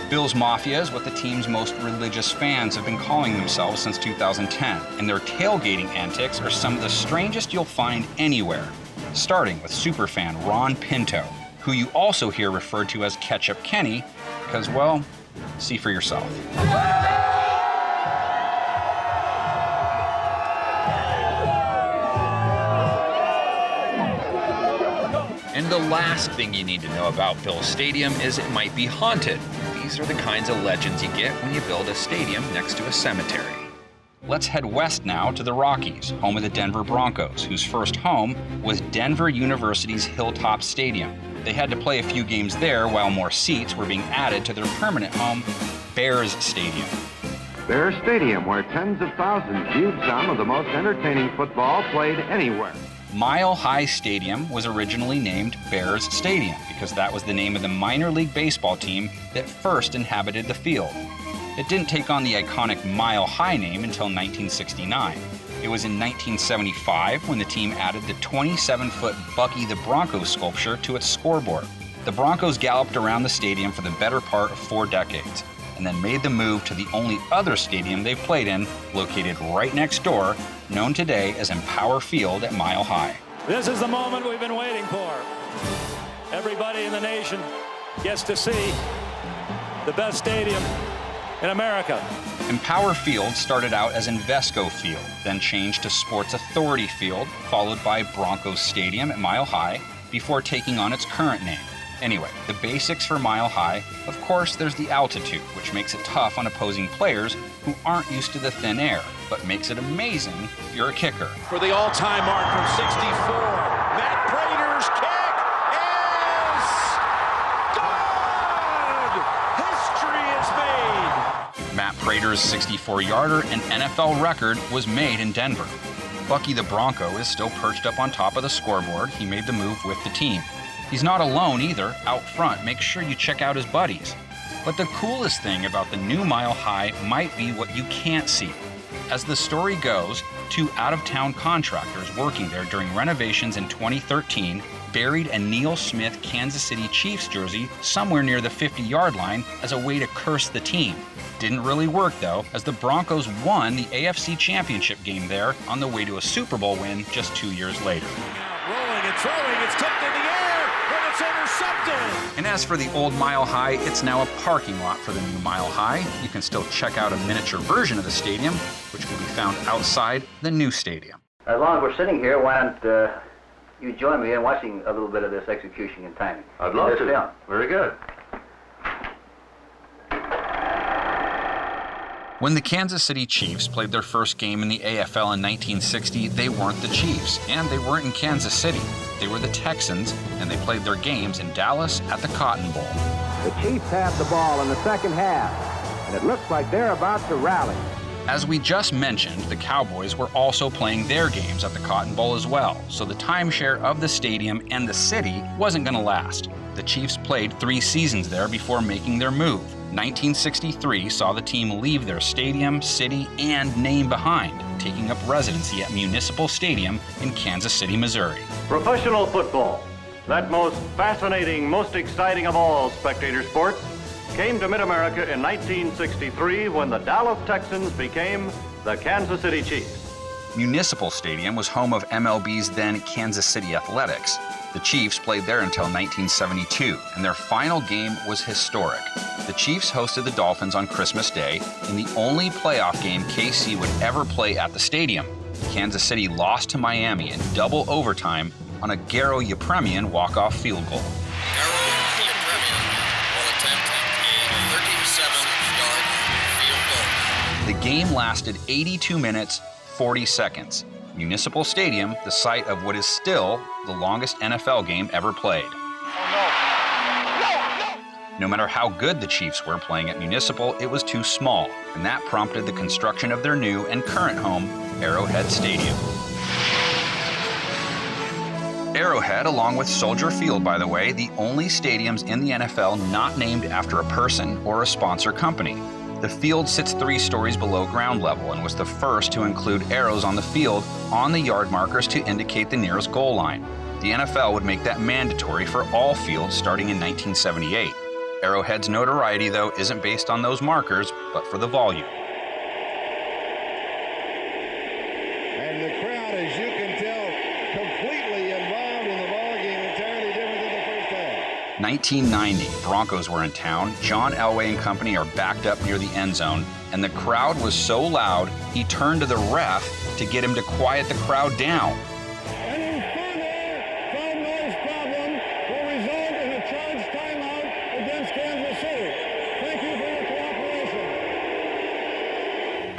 Bills Mafia is what the team's most religious fans have been calling themselves since 2010, and their tailgating antics are some of the strangest you'll find anywhere, starting with superfan Ron Pinto, who you also hear referred to as Ketchup Kenny, because, well, see for yourself. And the last thing you need to know about Bills Stadium is it might be haunted. These are the kinds of legends you get when you build a stadium next to a cemetery. Let's head west now to the Rockies, home of the Denver Broncos, whose first home was Denver University's Hilltop Stadium. They had to play a few games there while more seats were being added to their permanent home, Bears Stadium. Bears Stadium, where tens of thousands viewed some of the most entertaining football played anywhere. Mile High Stadium was originally named Bears Stadium because that was the name of the minor league baseball team that first inhabited the field. It didn't take on the iconic Mile High name until 1969. It was in 1975 when the team added the 27-foot Bucky the Bronco sculpture to its scoreboard. The Broncos galloped around the stadium for the better part of 4 decades, and then made the move to the only other stadium they've played in, located right next door, known today as Empower Field at Mile High. This is the moment we've been waiting for. Everybody in the nation gets to see the best stadium in America. Empower Field started out as Invesco Field, then changed to Sports Authority Field, followed by Broncos Stadium at Mile High, before taking on its current name. Anyway, the basics for Mile High, of course there's the altitude, which makes it tough on opposing players who aren't used to the thin air, but makes it amazing if you're a kicker. For the all-time mark from 64, Matt Prater's kick is good! History is made! Matt Prater's 64-yarder, an NFL record, was made in Denver. Bucky the Bronco is still perched up on top of the scoreboard. He made the move with the team. He's not alone either. Out front, make sure you check out his buddies. But the coolest thing about the new Mile High might be what you can't see. As the story goes, 2 out-of-town contractors working there during renovations in 2013 buried a Neil Smith Kansas City Chiefs jersey somewhere near the 50-yard line as a way to curse the team. Didn't really work though, as the Broncos won the AFC Championship game there on the way to a Super Bowl win just 2 years later. Rolling and throwing, it's tipped in the air, and it's intercepted! And as for the old Mile High, it's now a parking lot for the new Mile High. You can still check out a miniature version of the stadium, which can be found outside the new stadium. As long as we're sitting here, why don't you join me in watching a little bit of this execution and timing? I'd love to. Film. Very good. When the Kansas City Chiefs played their first game in the AFL in 1960, they weren't the Chiefs, and they weren't in Kansas City. They were the Texans, and they played their games in Dallas at the Cotton Bowl. The Chiefs have the ball in the second half, and it looks like they're about to rally. As we just mentioned, the Cowboys were also playing their games at the Cotton Bowl as well, so the timeshare of the stadium and the city wasn't going to last. The Chiefs played 3 seasons there before making their move. 1963 saw the team leave their stadium, city, and name behind, taking up residency at Municipal Stadium in Kansas City, Missouri. Professional football, that most fascinating, most exciting of all spectator sports, came to Mid-America in 1963 when the Dallas Texans became the Kansas City Chiefs. Municipal Stadium was home of MLB's then Kansas City Athletics. The Chiefs played there until 1972, and their final game was historic. The Chiefs hosted the Dolphins on Christmas Day in the only playoff game KC would ever play at the stadium. Kansas City lost to Miami in double overtime on a Garo Yepremian walk-off field goal. The game lasted 82 minutes, 40 seconds. Municipal Stadium, the site of what is still the longest NFL game ever played. No matter how good the Chiefs were playing at Municipal, it was too small, and that prompted the construction of their new and current home, Arrowhead Stadium. Arrowhead, along with Soldier Field, by the way, the only stadiums in the NFL not named after a person or a sponsor company. The field sits 3 stories below ground level and was the first to include arrows on the field on the yard markers to indicate the nearest goal line. The NFL would make that mandatory for all fields starting in 1978. Arrowhead's notoriety, though, isn't based on those markers, but for the volume. And the crowd, as you can tell, completely involved in the ballgame, entirely different than the first half. 1990, Broncos were in town. John Elway and company are backed up near the end zone, and the crowd was so loud, he turned to the ref to get him to quiet the crowd down.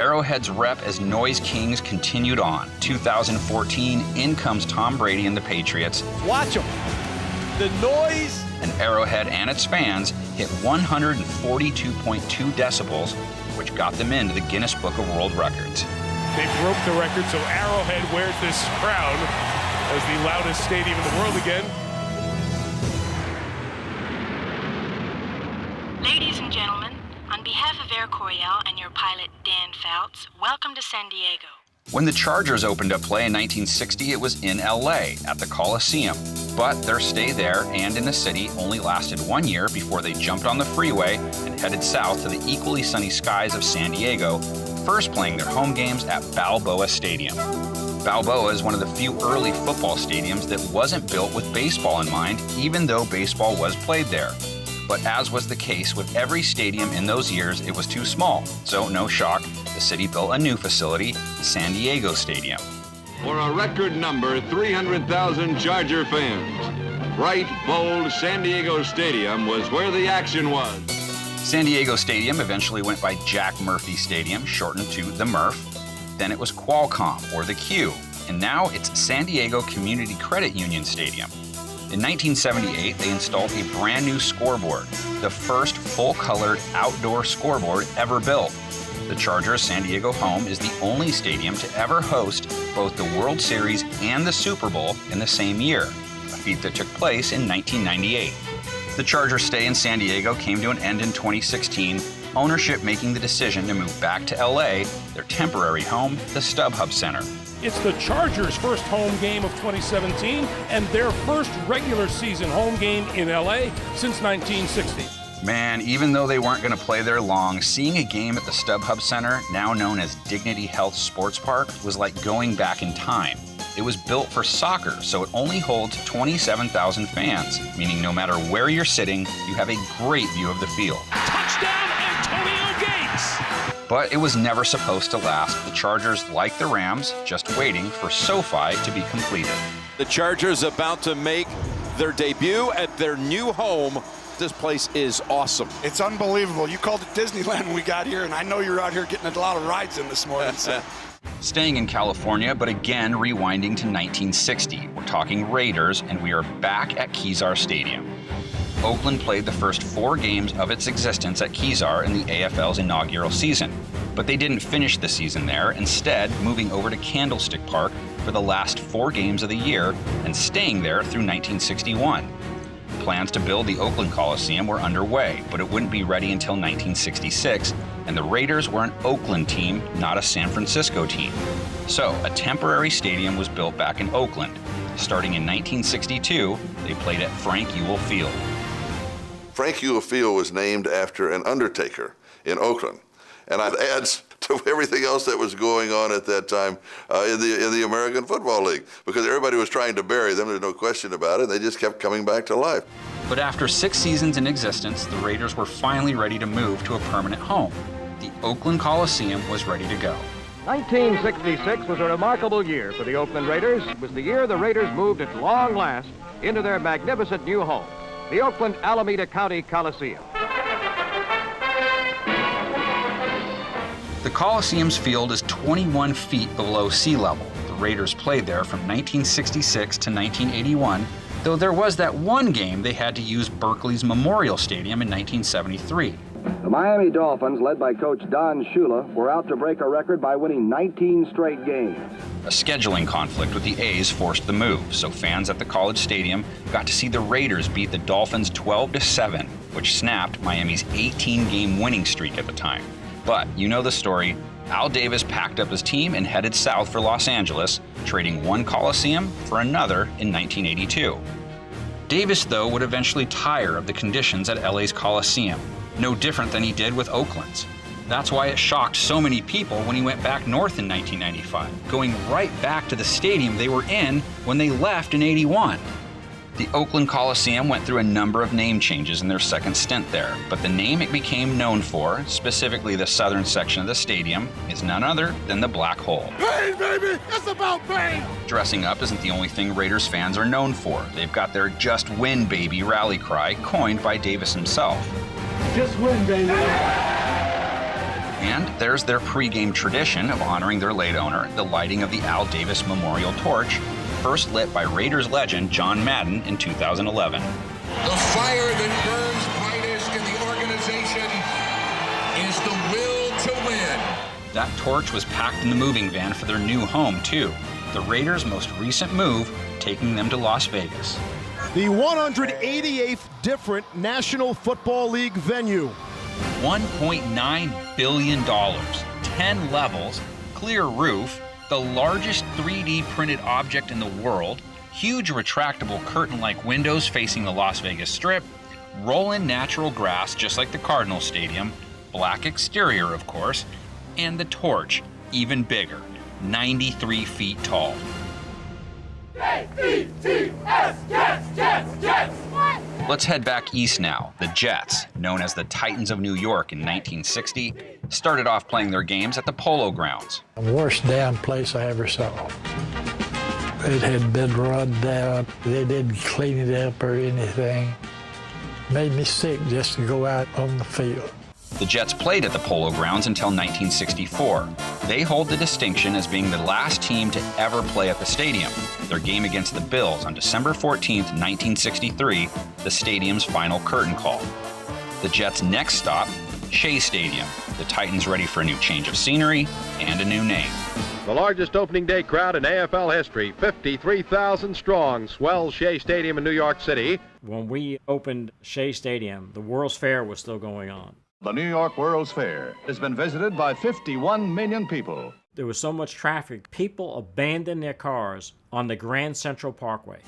Arrowhead's rep as Noise Kings continued on. 2014, in comes Tom Brady and the Patriots. Watch them. The noise. And Arrowhead and its fans hit 142.2 decibels, which got them into the Guinness Book of World Records. They broke the record, so Arrowhead wears this crown as the loudest stadium in the world again. Ladies and gentlemen, on behalf of Air Coryell and your pilot, Dan Fouts, welcome to San Diego. When the Chargers opened up play in 1960, it was in LA at the Coliseum. But their stay there and in the city only lasted 1 year before they jumped on the freeway and headed south to the equally sunny skies of San Diego, first playing their home games at Balboa Stadium. Balboa is one of the few early football stadiums that wasn't built with baseball in mind, even though baseball was played there. But as was the case with every stadium in those years, it was too small. So no shock, the city built a new facility, the San Diego Stadium. For a record number, 300,000 Charger fans. Bright, bold San Diego Stadium was where the action was. San Diego Stadium eventually went by Jack Murphy Stadium, shortened to the Murph. Then it was Qualcomm, or the Q. And now it's San Diego Community Credit Union Stadium. In 1978, they installed a brand new scoreboard, the first full-colored outdoor scoreboard ever built. The Chargers' San Diego home is the only stadium to ever host both the World Series and the Super Bowl in the same year, a feat that took place in 1998. The Chargers' stay in San Diego came to an end in 2016, ownership making the decision to move back to LA, their temporary home, the StubHub Center. It's the Chargers' first home game of 2017 and their first regular season home game in LA since 1960. Man, even though they weren't going to play there long, seeing a game at the StubHub Center, now known as Dignity Health Sports Park, was like going back in time. It was built for soccer, so it only holds 27,000 fans, meaning no matter where you're sitting, you have a great view of the field. Touchdown, Antonio Gates! But it was never supposed to last. The Chargers, like the Rams, just waiting for SoFi to be completed. The Chargers about to make their debut at their new home. This place is awesome. It's unbelievable. You called it Disneyland when we got here, and I know you're out here getting a lot of rides in this morning. So. Staying in California, but again rewinding to 1960. We're talking Raiders, and we are back at Kezar Stadium. Oakland played the first 4 games of its existence at Kezar in the AFL's inaugural season, but they didn't finish the season there, instead moving over to Candlestick Park for the last 4 games of the year and staying there through 1961. Plans to build the Oakland Coliseum were underway, but it wouldn't be ready until 1966, and the Raiders were an Oakland team, not a San Francisco team. So, a temporary stadium was built back in Oakland. Starting in 1962, they played at Frank Ewell Field. Frank Ewell Field was named after an undertaker in Oakland, and it adds to everything else that was going on at that time in the American Football League, because everybody was trying to bury them, there's no question about it, they just kept coming back to life. But after 6 seasons in existence, the Raiders were finally ready to move to a permanent home. The Oakland Coliseum was ready to go. 1966 was a remarkable year for the Oakland Raiders. It was the year the Raiders moved at long last into their magnificent new home, the Oakland Alameda County Coliseum. The Coliseum's field is 21 feet below sea level. The Raiders played there from 1966 to 1981, though there was that one game they had to use Berkeley's Memorial Stadium in 1973. The Miami Dolphins, led by coach Don Shula, were out to break a record by winning 19 straight games. A scheduling conflict with the A's forced the move, so fans at the College Stadium got to see the Raiders beat the Dolphins 12-7, which snapped Miami's 18-game winning streak at the time. But you know the story. Al Davis packed up his team and headed south for Los Angeles, trading one Coliseum for another in 1982. Davis, though, would eventually tire of the conditions at LA's Coliseum, no different than he did with Oakland's. That's why it shocked so many people when he went back north in 1995, going right back to the stadium they were in when they left in '81. The Oakland Coliseum went through a number of name changes in their second stint there, but the name it became known for, specifically the southern section of the stadium, is none other than the Black Hole. Pain, baby! It's about pain! Dressing up isn't the only thing Raiders fans are known for. They've got their Just Win Baby rally cry, coined by Davis himself. Just win, baby! And there's their pregame tradition of honoring their late owner, the lighting of the Al Davis Memorial Torch, first lit by Raiders legend John Madden in 2011. The fire that burns brightest in the organization is the will to win. That torch was packed in the moving van for their new home, too. The Raiders' most recent move, taking them to Las Vegas. The 188th different National Football League venue. $1.9 billion, 10 levels, clear roof, the largest 3D printed object in the world, huge retractable curtain-like windows facing the Las Vegas Strip, roll-in natural grass just like the Cardinal Stadium, black exterior of course, and the torch, even bigger, 93 feet tall. Jets, Jets, Jets! What? Let's head back east now. The Jets, known as the Titans of New York in 1960, started off playing their games at the Polo Grounds. The worst damn place I ever saw. It had been run down. They didn't clean it up or anything. Made me sick just to go out on the field. The Jets played at the Polo Grounds until 1964. They hold the distinction as being the last team to ever play at the stadium. Their game against the Bills on December 14, 1963, the stadium's final curtain call. The Jets' next stop, Shea Stadium. The Titans ready for a new change of scenery and a new name. The largest opening day crowd in AFL history, 53,000 strong, swells Shea Stadium in New York City. When we opened Shea Stadium, the World's Fair was still going on. The New York World's Fair has been visited by 51 million people. There was so much traffic, people abandoned their cars on the Grand Central Parkway.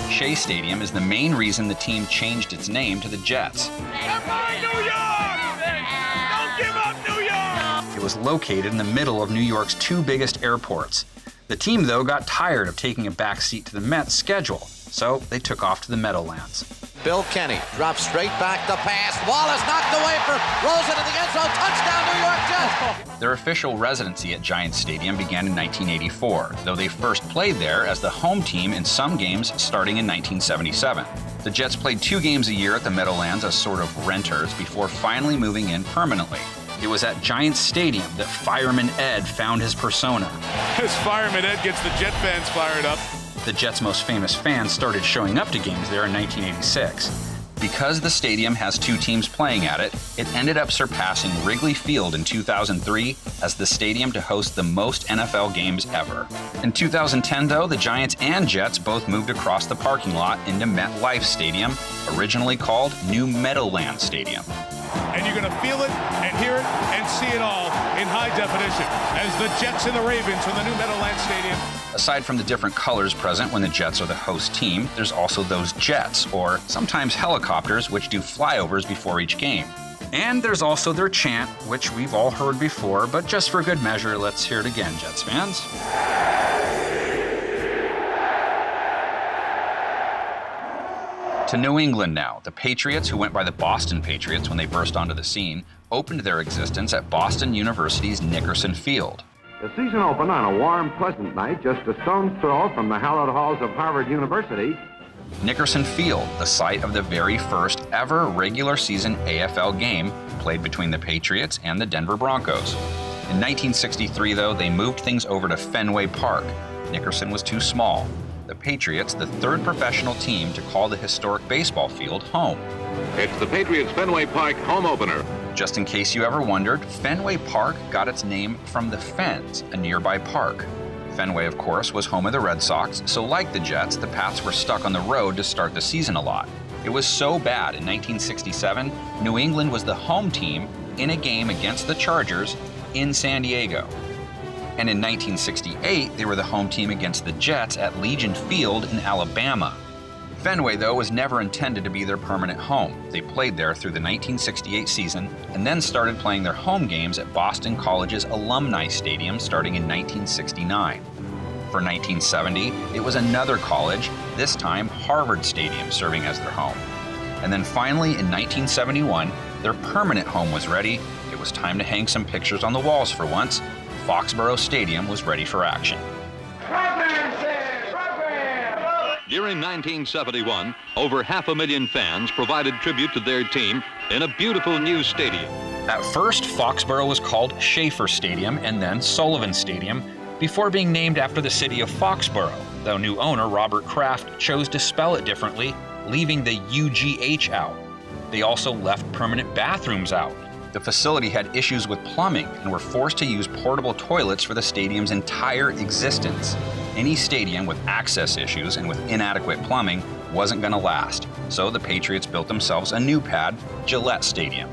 Shea Stadium is the main reason the team changed its name to the Jets. Goodbye, New York! Don't give up, New York! It was located in the middle of New York's 2 biggest airports. The team, though, got tired of taking a back seat to the Mets' schedule, so they took off to the Meadowlands. Bill Kenny drops straight back the pass. Wallace knocked away for rolls into the end zone. Touchdown, New York Jets. Their official residency at Giants Stadium began in 1984, though they first played there as the home team in some games starting in 1977. The Jets played 2 games a year at the Meadowlands as sort of renters before finally moving in permanently. It was at Giants Stadium that Fireman Ed found his persona. As Fireman Ed gets the Jet fans fired up. The Jets' most famous fans started showing up to games there in 1986. Because the stadium has two teams playing at it, it ended up surpassing Wrigley Field in 2003 as the stadium to host the most NFL games ever. In 2010, though, the Giants and Jets both moved across the parking lot into MetLife Stadium, originally called New Meadowlands Stadium. And you're going to feel it and hear it and see it all in high definition as the Jets and the Ravens from the New Meadowlands Stadium. Aside from the different colors present when the Jets are the host team, there's also those jets, or sometimes helicopters, which do flyovers before each game. And there's also their chant, which we've all heard before, but just for good measure, let's hear it again, Jets fans. To New England now, the Patriots, who went by the Boston Patriots when they burst onto the scene, opened their existence at Boston University's Nickerson Field. The season opened on a warm, pleasant night just a stone's throw from the hallowed halls of Harvard University. Nickerson Field, the site of the very first ever regular season AFL game played between the Patriots and the Denver Broncos. In 1963, though, they moved things over to Fenway Park. Nickerson was too small. The Patriots, the third professional team to call the historic baseball field home. It's the Patriots Fenway Park home opener. Just in case you ever wondered, Fenway Park got its name from the Fens, a nearby park. Fenway, of course, was home of the Red Sox, so like the Jets, the Pats were stuck on the road to start the season a lot. It was so bad in 1967, New England was the home team in a game against the Chargers in San Diego. And in 1968, they were the home team against the Jets at Legion Field in Alabama. Fenway, though, was never intended to be their permanent home. They played there through the 1968 season and then started playing their home games at Boston College's Alumni Stadium starting in 1969. For 1970, it was another college, this time Harvard Stadium, serving as their home. And then finally, in 1971, their permanent home was ready. It was time to hang some pictures on the walls for once. Foxborough Stadium was ready for action. During 1971, over 500,000 fans provided tribute to their team in a beautiful new stadium. At first, Foxborough was called Schaefer Stadium and then Sullivan Stadium, before being named after the city of Foxborough, though new owner Robert Kraft chose to spell it differently, leaving the UGH out. They also left permanent bathrooms out. The facility had issues with plumbing and were forced to use portable toilets for the stadium's entire existence. Any stadium with access issues and with inadequate plumbing wasn't going to last, so the Patriots built themselves a new pad, Gillette Stadium.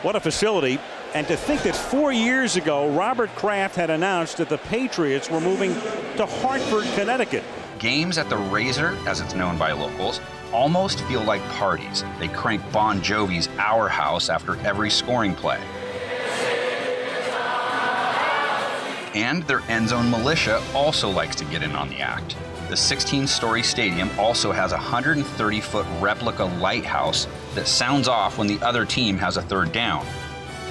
What a facility. And to think that 4 years ago, Robert Kraft had announced that the Patriots were moving to Hartford, Connecticut. Games at the Razor, as it's known by locals, almost feel like parties. They crank Bon Jovi's Our House after every scoring play. And their end zone militia also likes to get in on the act. The 16-story stadium also has a 130-foot replica lighthouse that sounds off when the other team has a third down.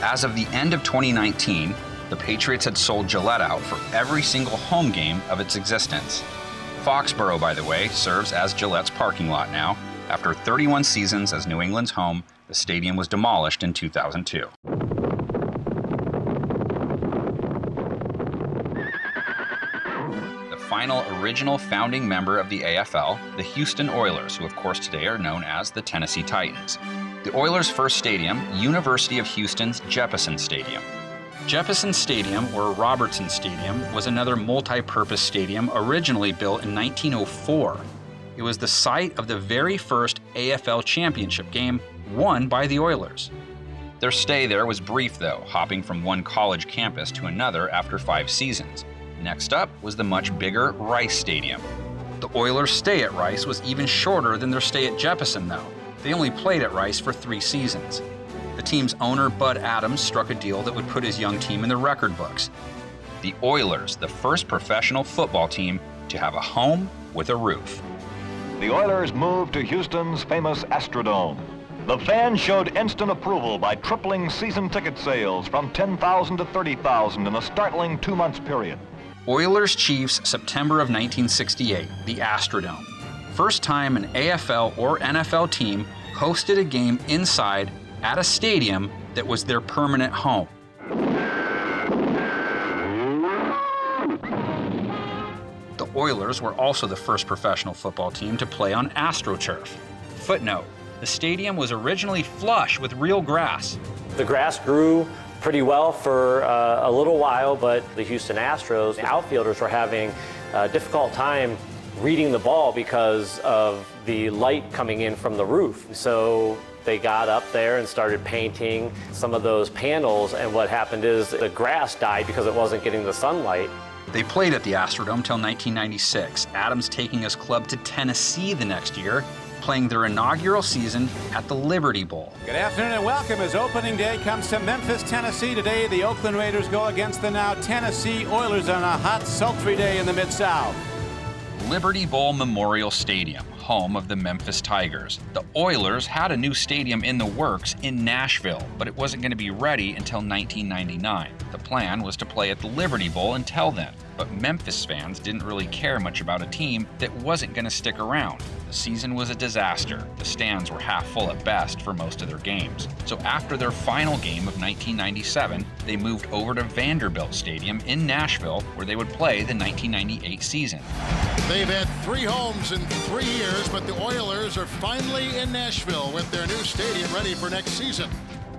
As of the end of 2019, the Patriots had sold Gillette out for every single home game of its existence. Foxborough, by the way, serves as Gillette's parking lot now. After 31 seasons as New England's home, the stadium was demolished in 2002. Final original founding member of the AFL, the Houston Oilers, who of course today are known as the Tennessee Titans. The Oilers' first stadium, University of Houston's Jeppesen Stadium. Jeppesen Stadium, or Robertson Stadium, was another multi-purpose stadium originally built in 1904. It was the site of the very first AFL championship game won by the Oilers. Their stay there was brief though, hopping from one college campus to another after 5 seasons. Next up was the much bigger Rice Stadium. The Oilers' stay at Rice was even shorter than their stay at Jeppesen, though. They only played at Rice for 3 seasons. The team's owner, Bud Adams, struck a deal that would put his young team in the record books. The Oilers, the first professional football team to have a home with a roof. The Oilers moved to Houston's famous Astrodome. The fans showed instant approval by tripling season ticket sales from 10,000 to 30,000 in a startling 2 months period. Oilers Chiefs, September of 1968, the Astrodome. First time an AFL or NFL team hosted a game inside at a stadium that was their permanent home. The Oilers were also the first professional football team to play on AstroTurf. Footnote, The stadium was originally flush with real grass. The grass grew pretty well for a little while, but the Houston Astros, the outfielders were having a difficult time reading the ball because of the light coming in from the roof. So they got up there and started painting some of those panels, and what happened is the grass died because it wasn't getting the sunlight. They played at the Astrodome till 1996, Adams taking his club to Tennessee the next year, playing their inaugural season at the Liberty Bowl. Good afternoon and welcome as opening day comes to Memphis, Tennessee. Today, the Oakland Raiders go against the now Tennessee Oilers on a hot, sultry day in the Mid-South. Liberty Bowl Memorial Stadium, home of the Memphis Tigers. The Oilers had a new stadium in the works in Nashville, but it wasn't going to be ready until 1999. The plan was to play at the Liberty Bowl until then, but Memphis fans didn't really care much about a team that wasn't going to stick around. The season was a disaster. The stands were half full at best for most of their games. So after their final game of 1997, they moved over to Vanderbilt Stadium in Nashville, where they would play the 1998 season. They've had 3 homes in 3 years, but the Oilers are finally in Nashville with their new stadium ready for next season.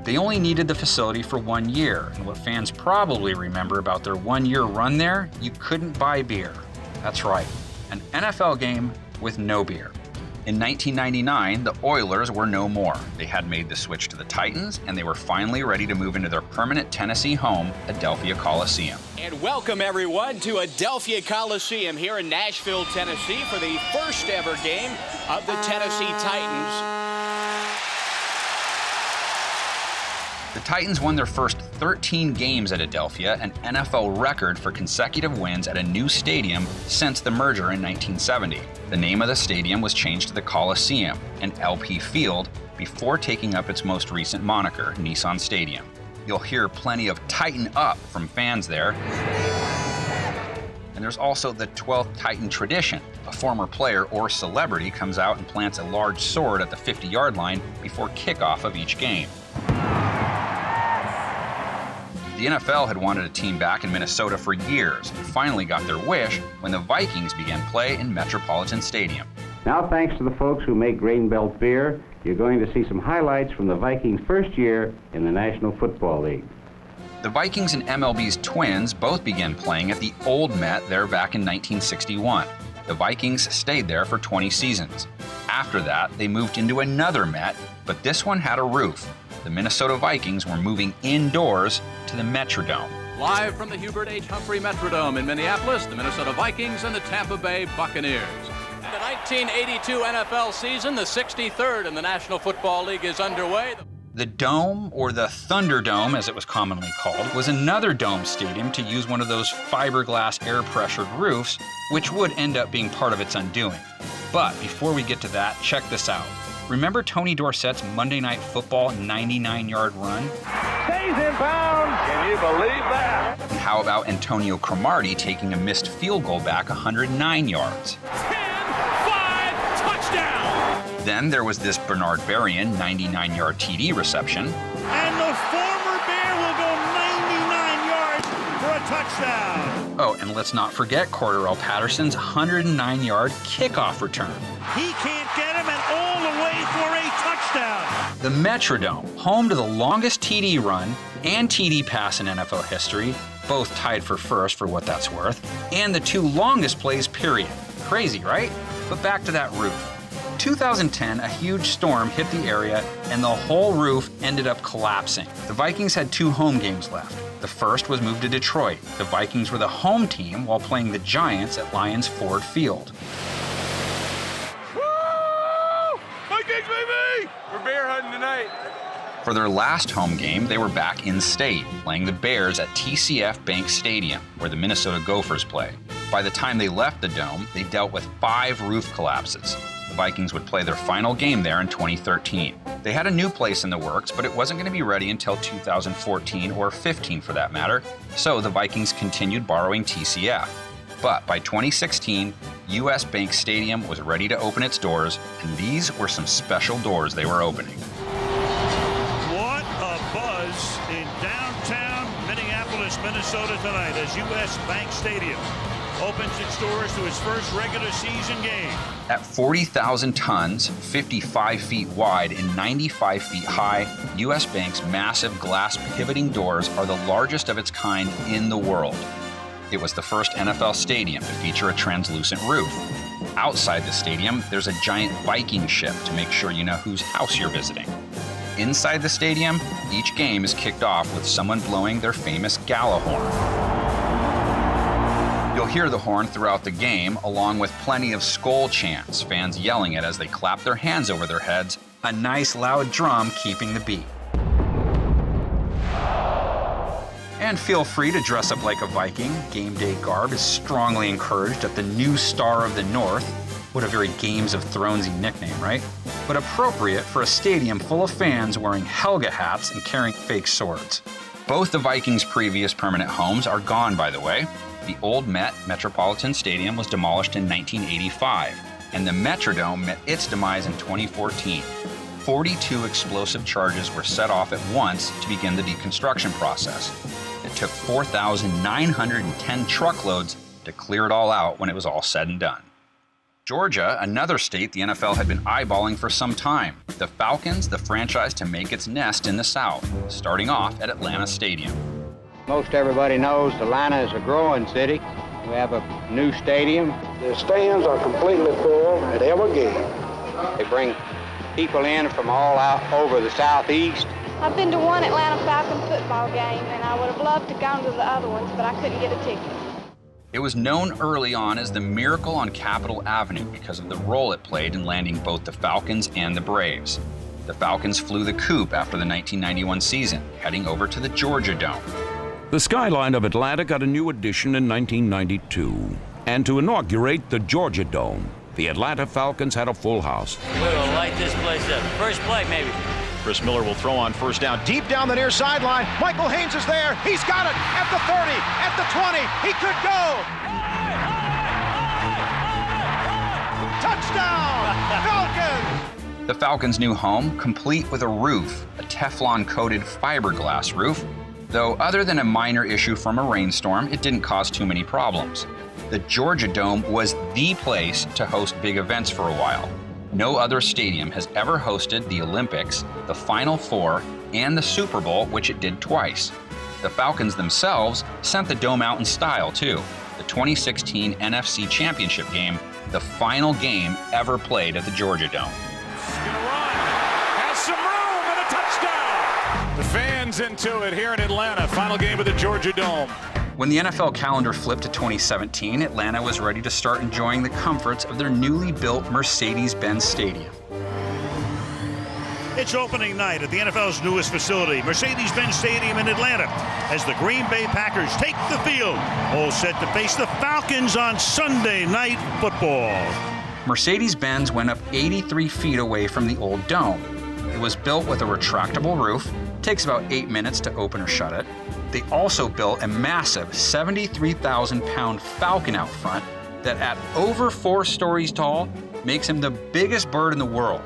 They only needed the facility for 1 year, and what fans probably remember about their 1-year run there, you couldn't buy beer. That's right, an NFL game with no beer. In 1999, the Oilers were no more. They had made the switch to the Titans, and they were finally ready to move into their permanent Tennessee home, Adelphia Coliseum. And welcome, everyone, to Adelphia Coliseum here in Nashville, Tennessee, for the first ever game of the Tennessee Titans. The Titans won their first 13 games at Adelphia, an NFL record for consecutive wins at a new stadium since the merger in 1970. The name of the stadium was changed to the Coliseum, an LP Field, before taking up its most recent moniker, Nissan Stadium. You'll hear plenty of "Tighten Up" from fans there. And there's also the 12th Titan tradition. A former player or celebrity comes out and plants a large sword at the 50-yard line before kickoff of each game. The NFL had wanted a team back in Minnesota for years and finally got their wish when the Vikings began play in Metropolitan Stadium. Now, thanks to the folks who make Grain Belt beer, you're going to see some highlights from the Vikings' first year in the National Football League. The Vikings and MLB's Twins both began playing at the old Met there back in 1961. The Vikings stayed there for 20 seasons. After that, they moved into another Met, but this one had a roof. The Minnesota Vikings were moving indoors to the Metrodome. Live from the Hubert H. Humphrey Metrodome in Minneapolis, the Minnesota Vikings and the Tampa Bay Buccaneers. The 1982 NFL season, the 63rd in the National Football League, is underway. The Dome, or the Thunderdome as it was commonly called, was another dome stadium to use one of those fiberglass air-pressured roofs, which would end up being part of its undoing. But before we get to that, check this out. Remember Tony Dorsett's Monday Night Football 99-yard run? Stays in bounds. Can you believe that? And how about Antonio Cromartie taking a missed field goal back 109 yards? 10-5 touchdown. Then there was this Bernard Berrien 99-yard TD reception. And the former Bear will go 99 yards for a touchdown. Oh, and let's not forget Cordarrelle Patterson's 109-yard kickoff return. He can't get him, and all the way for a touchdown. The Metrodome, home to the longest TD run and TD pass in NFL history, both tied for first for what that's worth, and the 2 longest plays, period. Crazy, right? But back to that roof. 2010, a huge storm hit the area, and the whole roof ended up collapsing. The Vikings had 2 home games left. The first was moved to Detroit. The Vikings were the home team while playing the Giants at Lions Ford Field. Vikings, baby! We're bear hunting tonight. For their last home game, they were back in state, playing the Bears at TCF Bank Stadium, where the Minnesota Gophers play. By the time they left the Dome, they dealt with 5 roof collapses. The Vikings would play their final game there in 2013. They had a new place in the works, but it wasn't going to be ready until 2014 or 15 for that matter, so the Vikings continued borrowing TCF. But by 2016, US Bank Stadium was ready to open its doors, and these were some special doors they were opening. What a buzz in downtown Minneapolis, Minnesota tonight as US Bank Stadium opens its doors to its first regular season game. At 40,000 tons, 55 feet wide, and 95 feet high, U.S. Bank's massive glass pivoting doors are the largest of its kind in the world. It was the first NFL stadium to feature a translucent roof. Outside the stadium, there's a giant Viking ship to make sure you know whose house you're visiting. Inside the stadium, each game is kicked off with someone blowing their famous gala horn. You'll hear the horn throughout the game, along with plenty of Skol chants, fans yelling it as they clap their hands over their heads, a nice loud drum keeping the beat. And feel free to dress up like a Viking. Game day garb is strongly encouraged at the new Star of the North. What a very Games of Thronesy nickname, right? But appropriate for a stadium full of fans wearing Helga hats and carrying fake swords. Both the Vikings' previous permanent homes are gone, by the way. The old Metropolitan Stadium was demolished in 1985, and the Metrodome met its demise in 2014. 42 explosive charges were set off at once to begin the deconstruction process. It took 4,910 truckloads to clear it all out when it was all said and done. Georgia, another state the NFL had been eyeballing for some time. The Falcons, the franchise to make its nest in the South, starting off at Atlanta Stadium. Most everybody knows Atlanta is a growing city. We have a new stadium. The stands are completely full at every game. They bring people in from all out over the Southeast. I've been to one Atlanta Falcon football game, and I would have loved to go to the other ones, but I couldn't get a ticket. It was known early on as the Miracle on Capitol Avenue because of the role it played in landing both the Falcons and the Braves. The Falcons flew the coop after the 1991 season, heading over to the Georgia Dome. The skyline of Atlanta got a new addition in 1992. And to inaugurate the Georgia Dome, the Atlanta Falcons had a full house. We will light this place up. First play, maybe. Chris Miller will throw on first down. Deep down the near sideline. Michael Haynes is there. He's got it at the 30, at the 20. He could go. Touchdown, Falcons! The Falcons' new home, complete with a roof, a Teflon-coated fiberglass roof. Though other than a minor issue from a rainstorm, it didn't cause too many problems. The Georgia Dome was the place to host big events for a while. No other stadium has ever hosted the Olympics, the Final Four, and the Super Bowl, which it did twice. The Falcons themselves sent the dome out in style, too. The 2016 NFC Championship game, the final game ever played at the Georgia Dome. Has some room and a touchdown. The fans into it here in Atlanta. Final game of the Georgia Dome. When the NFL calendar flipped to 2017, Atlanta was ready to start enjoying the comforts of their newly built Mercedes-Benz Stadium. It's opening night at the NFL's newest facility, Mercedes-Benz Stadium in Atlanta, as the Green Bay Packers take the field, all set to face the Falcons on Sunday Night Football. Mercedes-Benz went up 83 feet away from the old dome. It was built with a retractable roof. It takes about 8 minutes to open or shut it. They also built a massive 73,000-pound Falcon out front that at over 4 stories tall makes him the biggest bird in the world.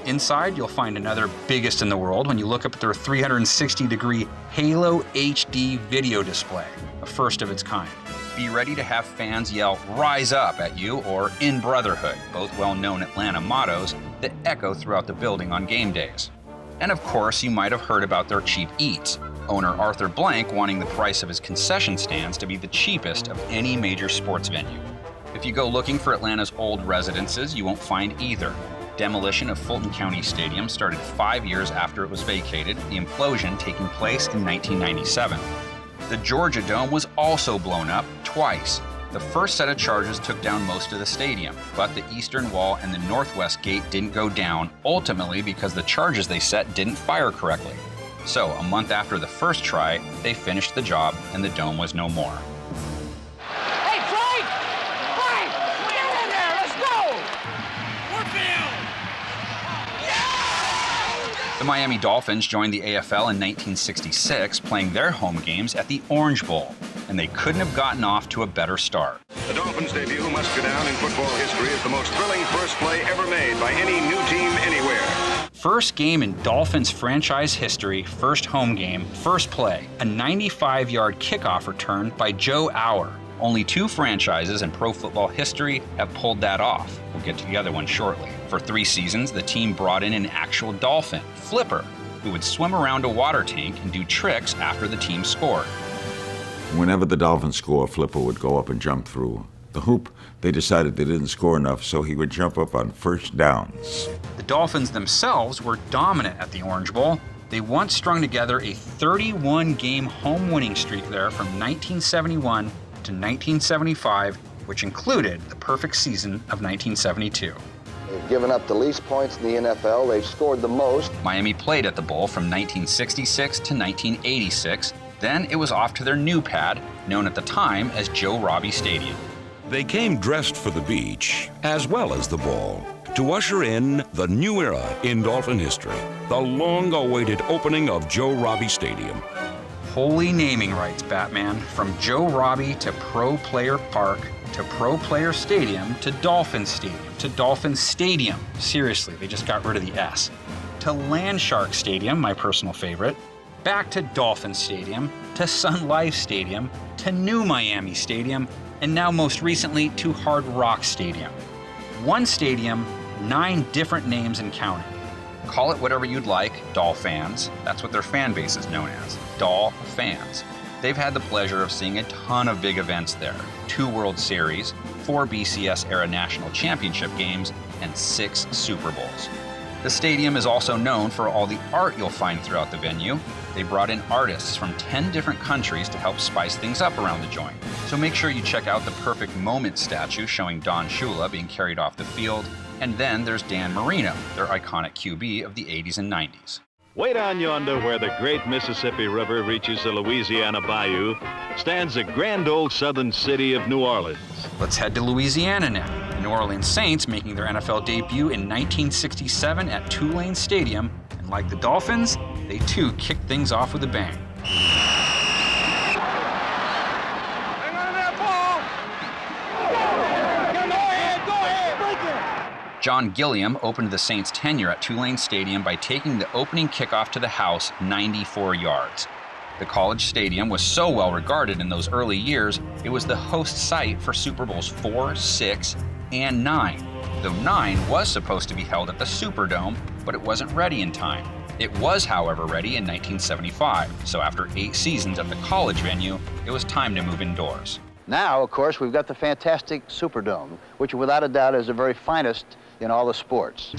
Inside, you'll find another biggest in the world when you look up at their 360-degree Halo HD video display, a first of its kind. Be ready to have fans yell "Rise Up" at you or "In Brotherhood," both well-known Atlanta mottos that echo throughout the building on game days. And of course, you might have heard about their cheap eats. Owner Arthur Blank wanting the price of his concession stands to be the cheapest of any major sports venue. If you go looking for Atlanta's old residences, you won't find either. Demolition of Fulton County Stadium started 5 years after it was vacated, the implosion taking place in 1997. The Georgia Dome was also blown up twice. The first set of charges took down most of the stadium, but the eastern wall and the northwest gate didn't go down, ultimately because the charges they set didn't fire correctly. So, a month after the first try, they finished the job and the dome was no more. Hey, Frank! Frank! Get in there! Let's go! The Miami Dolphins joined the AFL in 1966, playing their home games at the Orange Bowl, and they couldn't have gotten off to a better start. The Dolphins' debut must go down in football history as the most thrilling first play ever made by any new team anywhere. First game in Dolphins franchise history, first home game, first play, a 95-yard kickoff return by Joe Auer. Only 2 franchises in pro football history have pulled that off. We'll get to the other one shortly. For 3 seasons, the team brought in an actual dolphin, Flipper, who would swim around a water tank and do tricks after the team scored. Whenever the Dolphins score, Flipper would go up and jump through the hoop. They decided they didn't score enough, so he would jump up on first downs. The Dolphins themselves were dominant at the Orange Bowl. They once strung together a 31-game home winning streak there from 1971 to 1975, which included the perfect season of 1972. They've given up the least points in the NFL. They've scored the most. Miami played at the Bowl from 1966 to 1986. Then it was off to their new pad, known at the time as Joe Robbie Stadium. They came dressed for the beach, as well as the ball, to usher in the new era in Dolphin history, the long-awaited opening of Joe Robbie Stadium. Holy naming rights, Batman. From Joe Robbie to Pro Player Park, to Pro Player Stadium, to Dolphin Stadium, to Dolphin Stadium. Seriously, they just got rid of the S. To Landshark Stadium, my personal favorite. Back to Dolphin Stadium, to Sun Life Stadium, to New Miami Stadium, and now most recently to Hard Rock Stadium. One stadium, 9 different names and counting. Call it whatever you'd like, Doll fans. That's what their fan base is known as, Doll fans. They've had the pleasure of seeing a ton of big events there. 2 World Series, 4 BCS-era national championship games, and 6 Super Bowls. The stadium is also known for all the art you'll find throughout the venue. They brought in artists from 10 different countries to help spice things up around the joint. So make sure you check out the Perfect Moment statue showing Don Shula being carried off the field. And then there's Dan Marino, their iconic QB of the 80s and 90s. Way down yonder where the great Mississippi River reaches the Louisiana Bayou stands the grand old southern city of New Orleans. Let's head to Louisiana now. The New Orleans Saints making their NFL debut in 1967 at Tulane Stadium. And like the Dolphins, they too kicked things off with a bang. John Gilliam opened the Saints' tenure at Tulane Stadium by taking the opening kickoff to the house 94 yards. The college stadium was so well regarded in those early years, it was the host site for Super Bowls 4, 6, and 9. Though 9 was supposed to be held at the Superdome, but it wasn't ready in time. It was, however, ready in 1975, so after 8 seasons at the college venue, it was time to move indoors. Now, of course, we've got the fantastic Superdome, which without a doubt is the very finest in all the sports.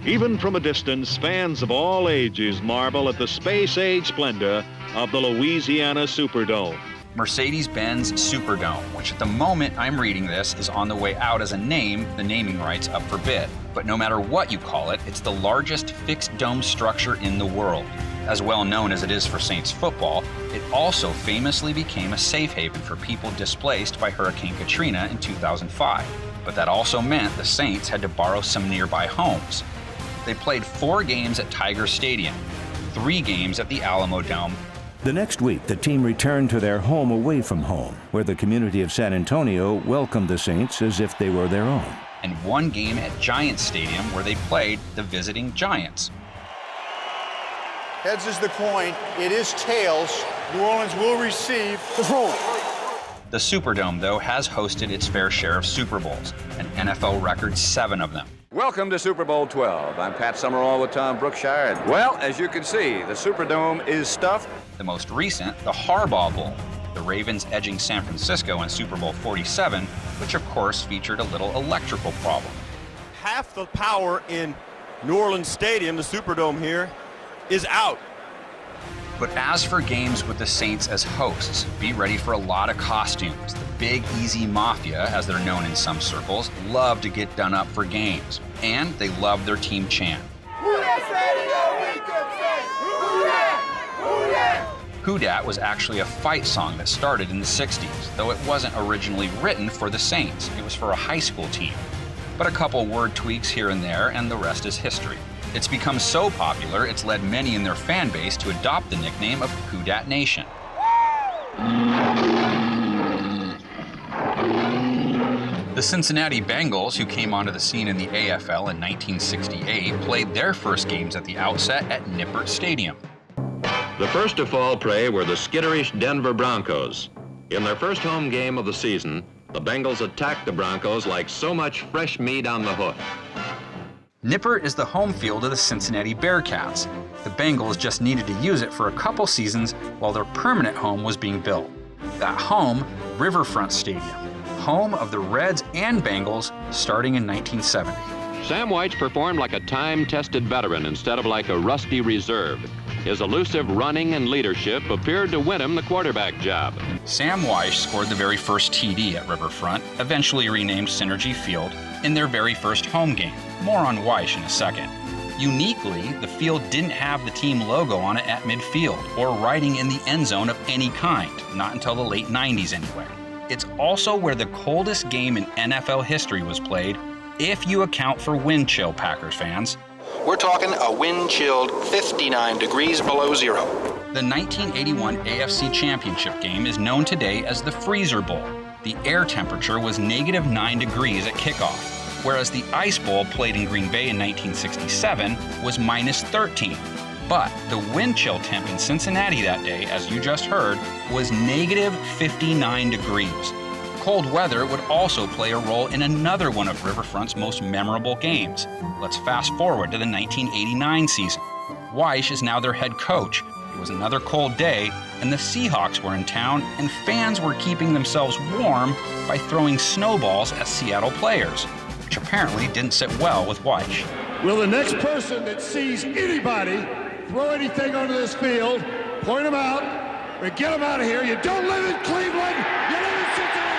Even from a distance, fans of all ages marvel at the space-age splendor of the Louisiana Superdome. Mercedes-Benz Superdome, which at the moment I'm reading this is on the way out as a name, the naming rights up for bid. But no matter what you call it, it's the largest fixed dome structure in the world. As well known as it is for Saints football, it also famously became a safe haven for people displaced by Hurricane Katrina in 2005. But that also meant the Saints had to borrow some nearby homes. They played 4 games at Tiger Stadium, 3 games at the Alamo Dome. The next week, the team returned to their home away from home, where the community of San Antonio welcomed the Saints as if they were their own. And 1 game at Giants Stadium, where they played the visiting Giants. Heads is the coin. It is tails. New Orleans will receive the throw. The Superdome, though, has hosted its fair share of Super Bowls, an NFL record 7 of them. Welcome to Super Bowl 12. I'm Pat Summerall with Tom Brookshire. And, well, as you can see, the Superdome is stuffed. The most recent, the Harbaugh Bowl, the Ravens edging San Francisco in Super Bowl 47, which of course featured a little electrical problem. Half the power in New Orleans Stadium, the Superdome here, is out. But as for games with the Saints as hosts, be ready for a lot of costumes. The Big Easy Mafia, as they're known in some circles, love to get done up for games. And they love their team chant. Who Dat was actually a fight song that started in the 60s, though it wasn't originally written for the Saints. It was for a high school team. But a couple word tweaks here and there, and the rest is history. It's become so popular, it's led many in their fan base to adopt the nickname of Who Dat Nation. The Cincinnati Bengals, who came onto the scene in the AFL in 1968, played their first games at the outset at Nippert Stadium. The first to fall prey were the skitterish Denver Broncos. In their first home game of the season, the Bengals attacked the Broncos like so much fresh meat on the hook. Nippert is the home field of the Cincinnati Bearcats. The Bengals just needed to use it for a couple seasons while their permanent home was being built. That home, Riverfront Stadium, home of the Reds and Bengals starting in 1970. Sam Wyche performed like a time-tested veteran instead of like a rusty reserve. His elusive running and leadership appeared to win him the quarterback job. Sam Wyche scored the very first TD at Riverfront, eventually renamed Synergy Field, in their very first home game. More on Wyche in a second. Uniquely, the field didn't have the team logo on it at midfield or writing in the end zone of any kind, not until the late 90s anyway. It's also where the coldest game in NFL history was played, if you account for wind chill, Packers fans. We're talking a wind-chilled 59 degrees below zero. The 1981 AFC Championship game is known today as the Freezer Bowl. The air temperature was -9 degrees at kickoff, whereas the Ice Bowl played in Green Bay in 1967 was -13. But the wind chill temp in Cincinnati that day, as you just heard, was -59 degrees. Cold weather would also play a role in another one of Riverfront's most memorable games. Let's fast forward to the 1989 season. Wyche is now their head coach. It was another cold day, and the Seahawks were in town, and fans were keeping themselves warm by throwing snowballs at Seattle players, which apparently didn't sit well with Wyche. Will the next person that sees anybody throw anything onto this field, point them out, or get them out of here. You don't live in Cleveland, you live in Cincinnati.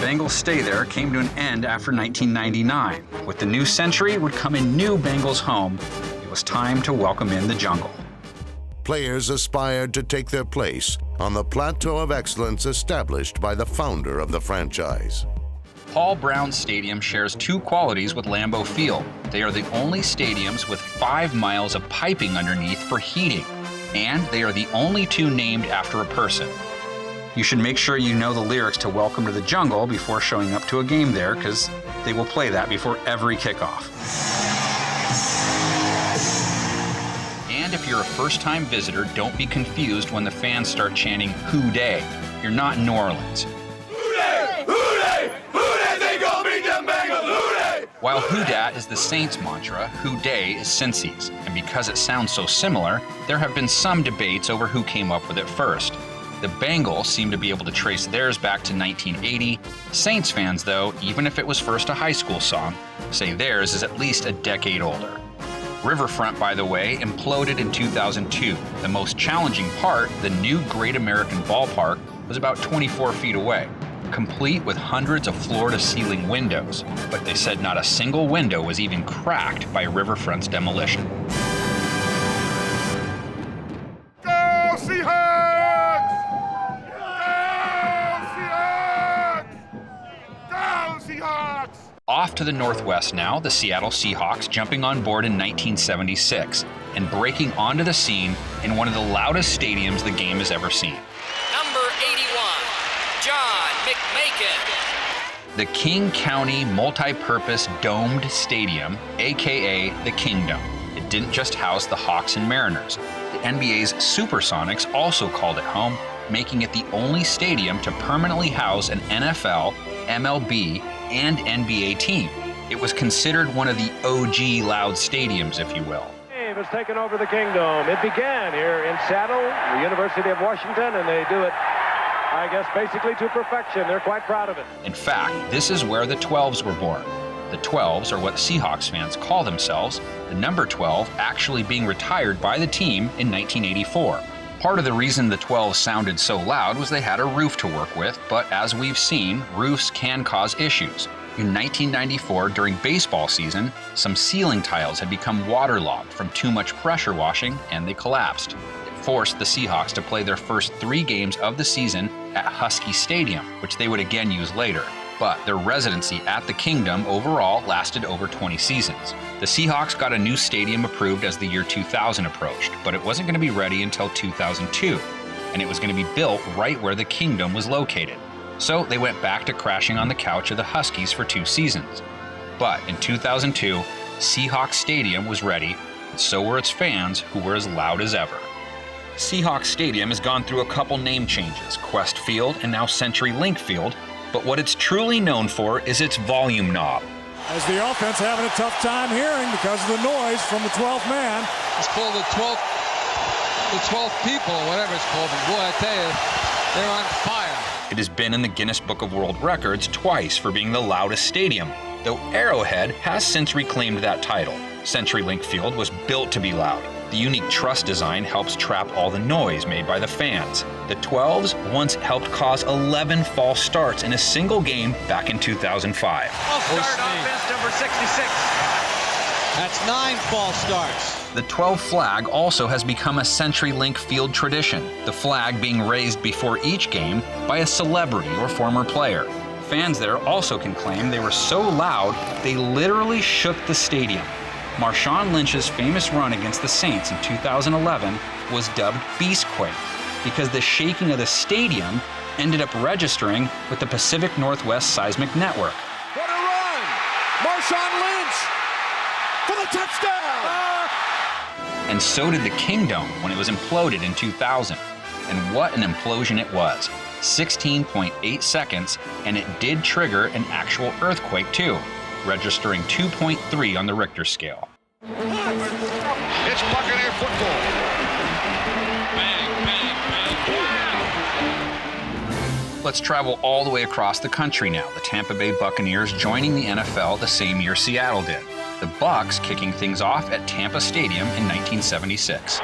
Bengals' stay there came to an end after 1999. With the new century would come a new Bengals home. It was time to welcome in the jungle. Players aspired to take their place on the plateau of excellence established by the founder of the franchise. Paul Brown Stadium shares two qualities with Lambeau Field. They are the only stadiums with 5 miles of piping underneath for heating, and they are the only two named after a person. You should make sure you know the lyrics to Welcome to the Jungle before showing up to a game there, because they will play that before every kickoff. And if you're a first-time visitor, don't be confused when the fans start chanting, "Who Dey?" You're not in New Orleans. While Who Dat is the Saints mantra, Who Dey is Cincy's, and because it sounds so similar, there have been some debates over who came up with it first. The Bengals seem to be able to trace theirs back to 1980. Saints fans, though, even if it was first a high school song, say theirs is at least a decade older. Riverfront, by the way, imploded in 2002. The most challenging part, the new Great American Ballpark, was about 24 feet away, complete with hundreds of floor-to-ceiling windows, but they said not a single window was even cracked by Riverfront's demolition. Go Seahawks! Go Seahawks! Off to the northwest now, the Seattle Seahawks jumping on board in 1976 and breaking onto the scene in one of the loudest stadiums the game has ever seen. Number 81, John McMakin. The King County Multi-Purpose Domed Stadium, aka the Kingdom. It didn't just house the Hawks and Mariners. The NBA's Supersonics also called it home, making it the only stadium to permanently house an NFL, MLB, and NBA team. It was considered one of the OG loud stadiums, if you will. Game has taken over the Kingdom. It began here in Seattle, the University of Washington, and they do it, I guess, basically to perfection. They're quite proud of it. In fact, this is where the 12s were born. The 12s are what Seahawks fans call themselves, the number 12 actually being retired by the team in 1984. Part of the reason the 12s sounded so loud was they had a roof to work with, but as we've seen, roofs can cause issues. In 1994, during baseball season, some ceiling tiles had become waterlogged from too much pressure washing, and they collapsed. It forced the Seahawks to play their first 3 games of the season at Husky Stadium, which they would again use later. But their residency at the Kingdom overall lasted over 20 seasons. The Seahawks got a new stadium approved as the year 2000 approached, but it wasn't going to be ready until 2002, and it was going to be built right where the Kingdom was located. So they went back to crashing on the couch of the Huskies for 2 seasons. But in 2002, Seahawks Stadium was ready, and so were its fans, who were as loud as ever. Seahawks Stadium has gone through a couple name changes, Quest Field and now CenturyLink Field, but what it's truly known for is its volume knob. As the offense having a tough time hearing because of the noise from the 12th man. It's called the 12th people, whatever it's called, but boy, I tell you, they're on fire. It has been in the Guinness Book of World Records twice for being the loudest stadium, though Arrowhead has since reclaimed that title. CenturyLink Field was built to be loud. The unique truss design helps trap all the noise made by the fans. The 12s once helped cause 11 false starts in a single game back in 2005. False start offense number 66. That's 9 false starts. The 12 flag also has become a CenturyLink Field tradition, the flag being raised before each game by a celebrity or former player. Fans there also can claim they were so loud they literally shook the stadium. Marshawn Lynch's famous run against the Saints in 2011 was dubbed Beastquake because the shaking of the stadium ended up registering with the Pacific Northwest Seismic Network. What a run! Marshawn Lynch for the touchdown! And so did the Kingdome when it was imploded in 2000. And what an implosion it was. 16.8 seconds, and it did trigger an actual earthquake too, registering 2.3 on the Richter scale. It's Buccaneer football. Bang, bang, bang. Wow. Let's travel all the way across the country now. The Tampa Bay Buccaneers joining the NFL the same year Seattle did. The Bucs kicking things off at Tampa Stadium in 1976.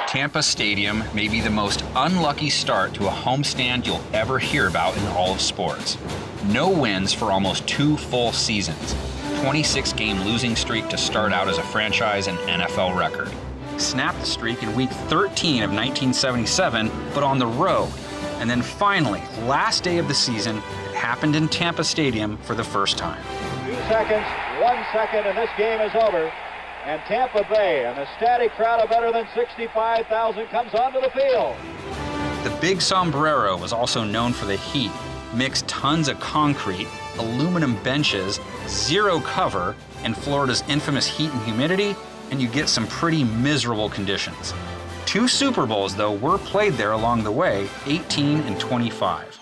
Tampa Stadium may be the most unlucky start to a homestand you'll ever hear about in all of sports. No wins for almost 2 full seasons. 26-game losing streak to start out as a franchise and NFL record. Snapped the streak in week 13 of 1977, but on the road. And then finally, last day of the season, it happened in Tampa Stadium for the first time. 2 seconds, 1 second, and this game is over. And Tampa Bay, an ecstatic crowd of better than 65,000 comes onto the field. The Big Sombrero was also known for the heat. Mix tons of concrete, aluminum benches, zero cover, and Florida's infamous heat and humidity, and you get some pretty miserable conditions. 2 Super Bowls, though, were played there along the way, 18 and 25.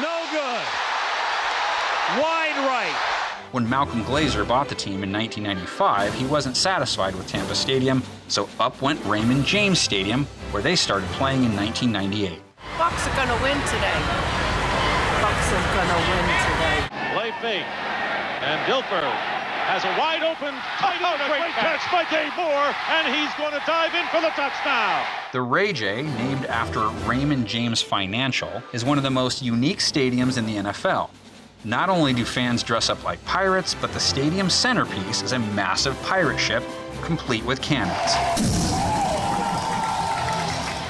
No good. Wide right. When Malcolm Glazer bought the team in 1995, he wasn't satisfied with Tampa Stadium, so up went Raymond James Stadium, where they started playing in 1998. Bucs are going to win today. Bucs are going to win today. Play fake. And Dilfer has a wide open, tight end, a great catch by Dave Moore, and he's going to dive in for the touchdown. The Ray J, named after Raymond James Financial, is one of the most unique stadiums in the NFL. Not only do fans dress up like pirates, but the stadium's centerpiece is a massive pirate ship, complete with cannons.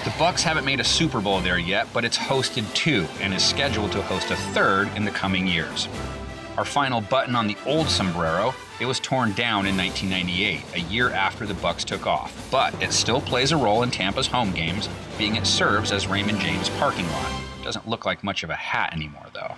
The Bucs haven't made a Super Bowl there yet, but it's hosted 2 and is scheduled to host a 3rd in the coming years. Our final button on the old sombrero, it was torn down in 1998, a year after the Bucs took off, but it still plays a role in Tampa's home games, being it serves as Raymond James' parking lot. Doesn't look like much of a hat anymore, though.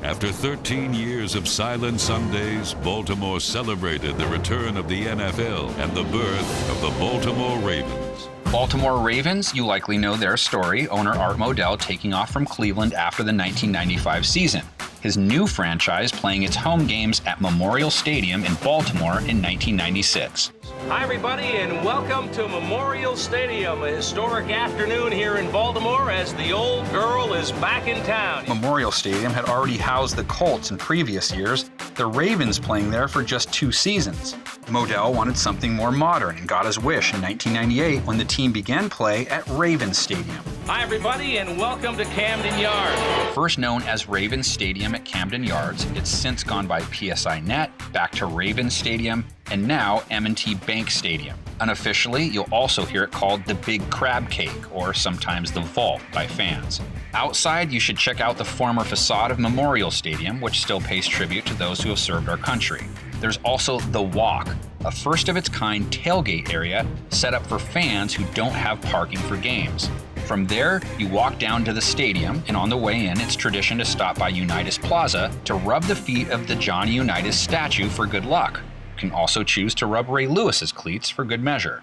After 13 years of silent Sundays, Baltimore celebrated the return of the NFL and the birth of the Baltimore Ravens. Baltimore Ravens, you likely know their story, owner Art Modell taking off from Cleveland after the 1995 season. His new franchise playing its home games at Memorial Stadium in Baltimore in 1996. Hi, everybody, and welcome to Memorial Stadium, a historic afternoon here in Baltimore as the old girl is back in town. Memorial Stadium had already housed the Colts in previous years, the Ravens playing there for just 2 seasons. Modell wanted something more modern and got his wish in 1998 when the team began play at Ravens Stadium. Hi, everybody, and welcome to Camden Yards. First known as Ravens Stadium at Camden Yards, it's since gone by PSI Net, back to Ravens Stadium, and now M&T Bank Stadium. Unofficially, you'll also hear it called the Big Crab Cake, or sometimes the Vault by fans. Outside, you should check out the former facade of Memorial Stadium, which still pays tribute to those who have served our country. There's also The Walk, a first-of-its-kind tailgate area set up for fans who don't have parking for games. From there, you walk down to the stadium, and on the way in, it's tradition to stop by Unitas Plaza to rub the feet of the Johnny Unitas statue for good luck. You can also choose to rub Ray Lewis's cleats for good measure.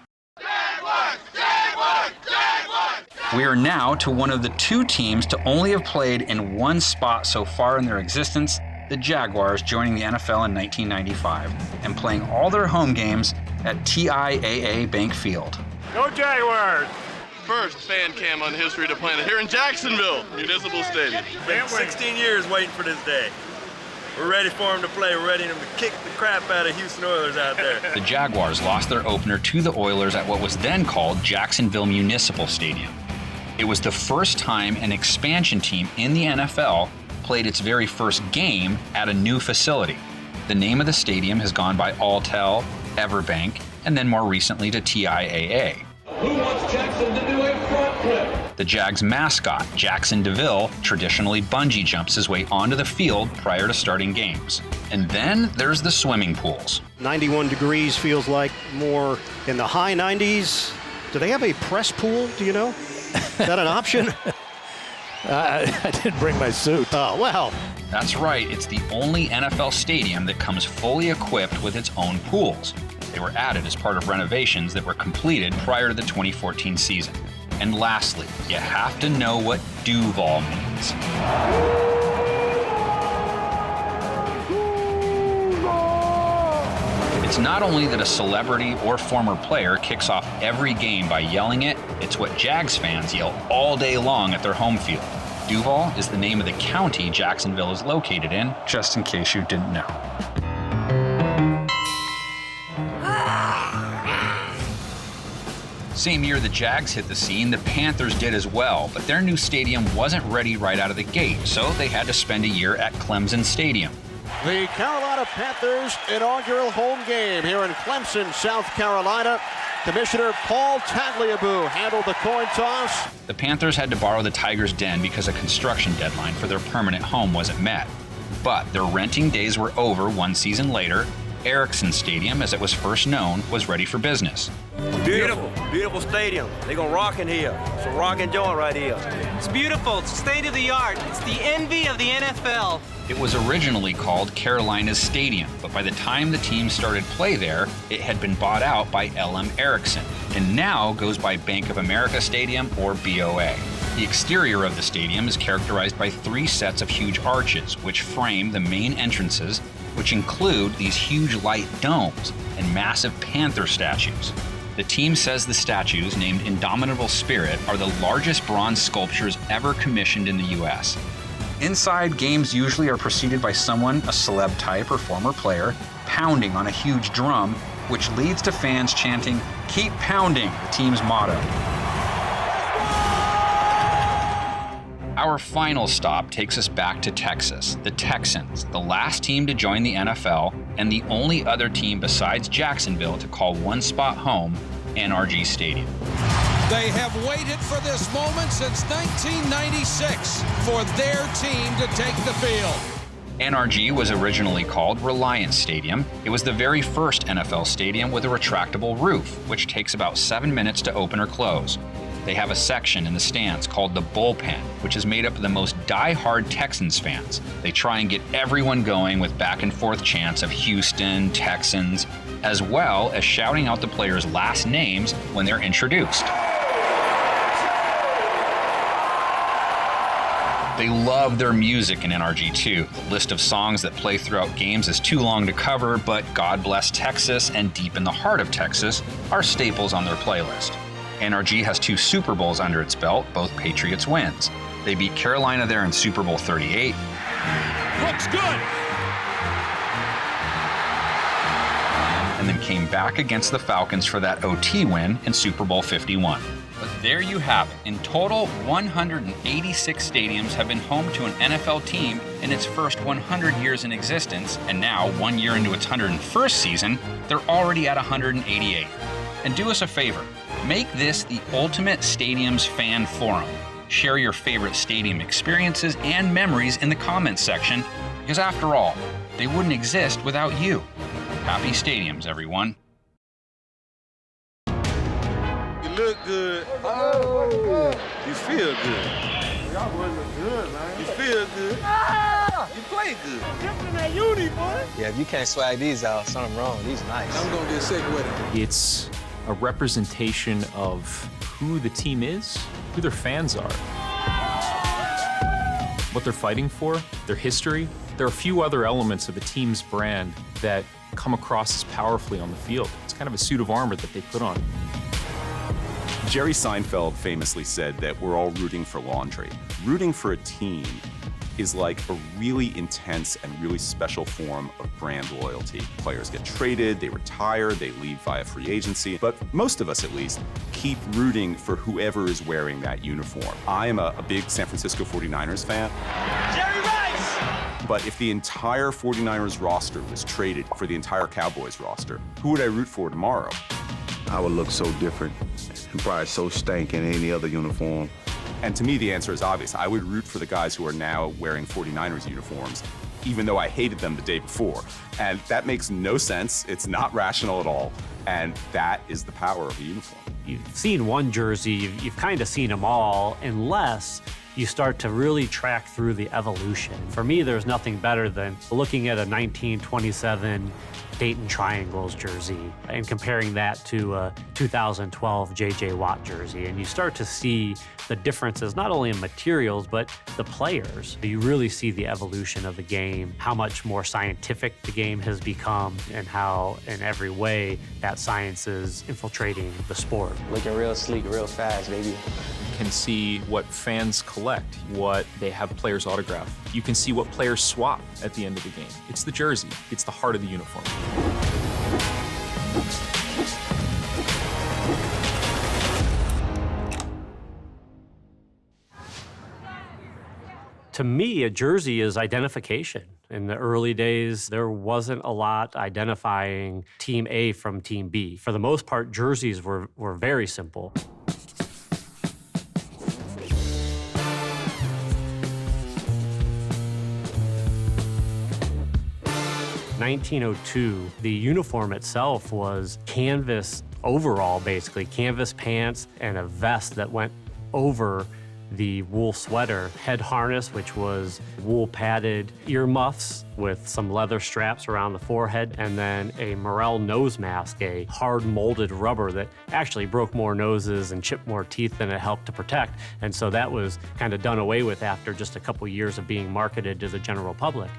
We are now to one of the two teams to only have played in one spot so far in their existence, the Jaguars joining the NFL in 1995 and playing all their home games at TIAA Bank Field. Go Jaguars! First fan cam on the history of the planet here in Jacksonville, Municipal Stadium. Been 16 years waiting for this day. We're ready for them to play. We're ready for them to kick the crap out of Houston Oilers out there. The Jaguars lost their opener to the Oilers at what was then called Jacksonville Municipal Stadium. It was the first time an expansion team in the NFL played its very first game at a new facility. The name of the stadium has gone by Alltel, Everbank, and then more recently to TIAA. Who wants Jackson to do a front flip? The Jags mascot, Jackson DeVille, traditionally bungee jumps his way onto the field prior to starting games. And then there's the swimming pools. 91 degrees feels like more in the high 90s. Do they have a press pool, do you know? Is that an option? I didn't bring my suit. Oh, well. That's right, it's the only NFL stadium that comes fully equipped with its own pools. They were added as part of renovations that were completed prior to the 2014 season. And lastly, you have to know what Duval means. It's not only that a celebrity or former player kicks off every game by yelling it, it's what Jags fans yell all day long at their home field. Duval is the name of the county Jacksonville is located in, just in case you didn't know. Same year the Jags hit the scene, the Panthers did as well, but their new stadium wasn't ready right out of the gate, so they had to spend a year at Clemson Stadium. The Carolina Panthers' inaugural home game here in Clemson, South Carolina. Commissioner Paul Tagliabue handled the coin toss. The Panthers had to borrow the Tigers' den because a construction deadline for their permanent home wasn't met. But their renting days were over one season later. Erickson Stadium, as it was first known, was ready for business. Beautiful, beautiful stadium. They're gonna rock in here. It's a rocking joint right here. It's beautiful, it's state of the art. It's the envy of the NFL. It was originally called Carolina's Stadium, but by the time the team started play there, it had been bought out by L.M. Erickson, and now goes by Bank of America Stadium, or BOA. The exterior of the stadium is characterized by 3 sets of huge arches, which frame the main entrances, which include these huge light domes and massive panther statues. The team says the statues, named Indomitable Spirit, are the largest bronze sculptures ever commissioned in the U.S. Inside, games usually are preceded by someone, a celeb type or former player, pounding on a huge drum, which leads to fans chanting, "Keep pounding," the team's motto. Our final stop takes us back to Texas. The Texans, the last team to join the NFL and the only other team besides Jacksonville to call one spot home, NRG Stadium. They have waited for this moment since 1996 for their team to take the field. NRG was originally called Reliance Stadium. It was the very first NFL stadium with a retractable roof, which takes about 7 minutes to open or close. They have a section in the stands called the Bullpen, which is made up of the most die-hard Texans fans. They try and get everyone going with back-and-forth chants of Houston, Texans, as well as shouting out the players' last names when they're introduced. They love their music in NRG too. The list of songs that play throughout games is too long to cover, but God Bless Texas and Deep in the Heart of Texas are staples on their playlist. NRG has 2 Super Bowls under its belt, both Patriots wins. They beat Carolina there in Super Bowl 38. Looks good. And then came back against the Falcons for that OT win in Super Bowl 51. But there you have it. In total, 186 stadiums have been home to an NFL team in its first 100 years in existence, and now, 1 year into its 101st season, they're already at 188. And do us a favor, make this the ultimate stadiums fan forum. Share your favorite stadium experiences and memories in the comments section, because after all, they wouldn't exist without you. Happy stadiums, everyone. You look good. Oh. You feel good. Y'all boys look good, man. You feel good. Ah! You play good. Different than uni, boy. Yeah, if you can't swag these out, something wrong. These nice. I'm gonna get sick with it. It's a representation of who the team is, who their fans are, what they're fighting for, their history. There are a few other elements of a team's brand that come across as powerfully on the field. It's kind of a suit of armor that they put on. Jerry Seinfeld famously said that we're all rooting for laundry. Rooting for a team is like a really intense and really special form of brand loyalty. Players get traded, they retire, they leave via free agency, but most of us at least keep rooting for whoever is wearing that uniform. I am a big San Francisco 49ers fan. Jerry Rice! But if the entire 49ers roster was traded for the entire Cowboys roster, who would I root for tomorrow? I would look so different and probably so stank in any other uniform. And to me, the answer is obvious. I would root for the guys who are now wearing 49ers uniforms, even though I hated them the day before. And that makes no sense. It's not rational at all. And that is the power of a uniform. You've seen one jersey, you've kind of seen them all, unless you start to really track through the evolution. For me, there's nothing better than looking at a 1927 Dayton Triangles jersey and comparing that to a 2012 J.J. Watt jersey. And you start to see the differences, not only in materials, but the players. You really see the evolution of the game, how much more scientific the game has become, and how in every way that science is infiltrating the sport. Looking real sleek, real fast, baby. You can see what fans collect, what they have players autograph. You can see what players swap at the end of the game. It's the jersey. It's the heart of the uniform. To me, a jersey is identification. In the early days, there wasn't a lot identifying Team A from Team B. For the most part, jerseys were very simple. 1902, the uniform itself was canvas overall, basically, canvas pants and a vest that went over the wool sweater, head harness, which was wool padded earmuffs with some leather straps around the forehead, and then a Morel nose mask, a hard molded rubber that actually broke more noses and chipped more teeth than it helped to protect. And so that was kind of done away with after just a couple years of being marketed to the general public.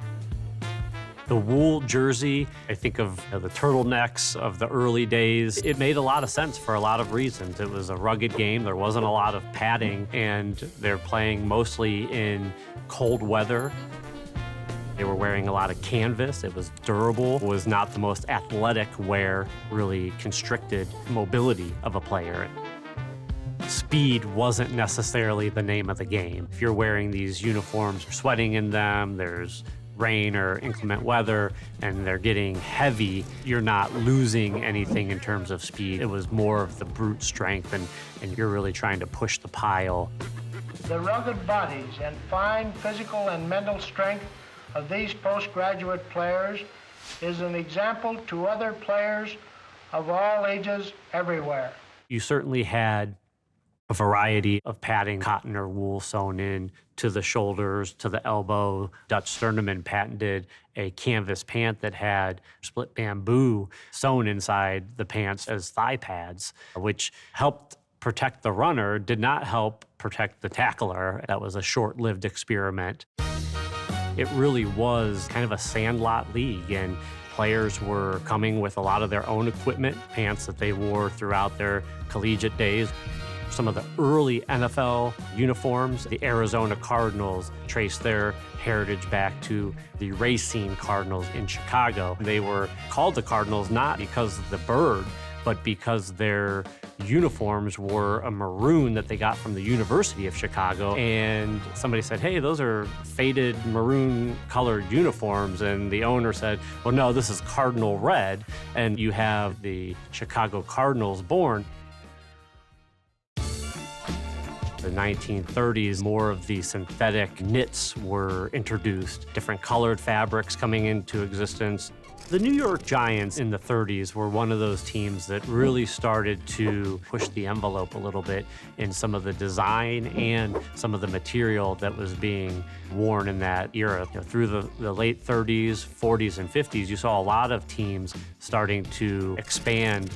The wool jersey, I think of the turtlenecks of the early days. It made a lot of sense for a lot of reasons. It was a rugged game. There wasn't a lot of padding, and they're playing mostly in cold weather. They were wearing a lot of canvas. It was durable. It was not the most athletic wear, really constricted mobility of a player. Speed wasn't necessarily the name of the game. If you're wearing these uniforms, you're sweating in them, there's rain or inclement weather, and they're getting heavy, you're not losing anything in terms of speed. It was more of the brute strength, and you're really trying to push the pile. The rugged bodies and fine physical and mental strength of these postgraduate players is an example to other players of all ages everywhere. You certainly had a variety of padding, cotton or wool sewn in to the shoulders, to the elbow. Dutch Sterneman patented a canvas pant that had split bamboo sewn inside the pants as thigh pads, which helped protect the runner, did not help protect the tackler. That was a short-lived experiment. It really was kind of a sandlot league, and players were coming with a lot of their own equipment, pants that they wore throughout their collegiate days. Some of the early NFL uniforms, the Arizona Cardinals, trace their heritage back to the Racine Cardinals in Chicago. They were called the Cardinals not because of the bird, but because their uniforms were a maroon that they got from the University of Chicago. And somebody said, hey, those are faded maroon colored uniforms. And the owner said, well, no, this is Cardinal red. And you have the Chicago Cardinals born. The 1930s, more of the synthetic knits were introduced, different colored fabrics coming into existence. The New York Giants in the 30s were one of those teams that really started to push the envelope a little bit in some of the design and some of the material that was being worn in that era. Through the late 30s, 40s, and 50s, you saw a lot of teams starting to expand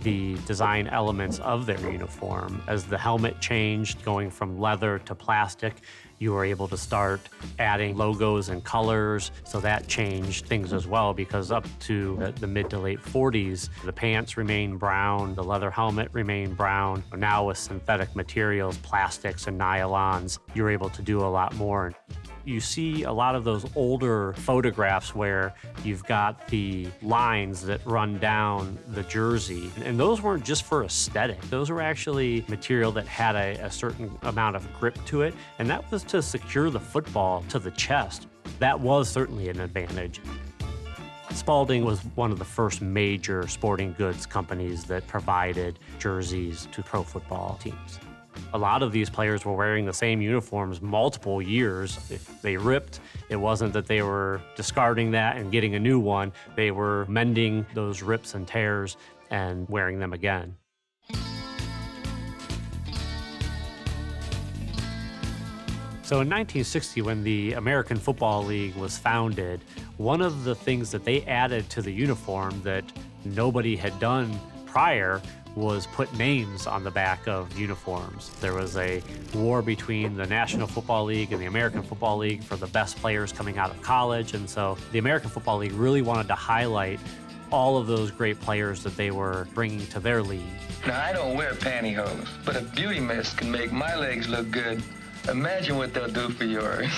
the design elements of their uniform. As the helmet changed, going from leather to plastic, you were able to start adding logos and colors, so that changed things as well, because up to the mid to late 40s, the pants remained brown, the leather helmet remained brown. Now with synthetic materials, plastics and nylons, you're able to do a lot more. You see a lot of those older photographs where you've got the lines that run down the jersey. And those weren't just for aesthetic. Those were actually material that had a certain amount of grip to it. And that was to secure the football to the chest. That was certainly an advantage. Spalding was one of the first major sporting goods companies that provided jerseys to pro football teams. A lot of these players were wearing the same uniforms multiple years. If they ripped, it wasn't that they were discarding that and getting a new one. They were mending those rips and tears and wearing them again. So in 1960, when the American Football League was founded, one of the things that they added to the uniform that nobody had done prior was put names on the back of uniforms. There was a war between the National Football League and the American Football League for the best players coming out of college, and so the American Football League really wanted to highlight all of those great players that they were bringing to their league. Now, I don't wear pantyhose, but a beauty mist can make my legs look good. Imagine what they'll do for yours.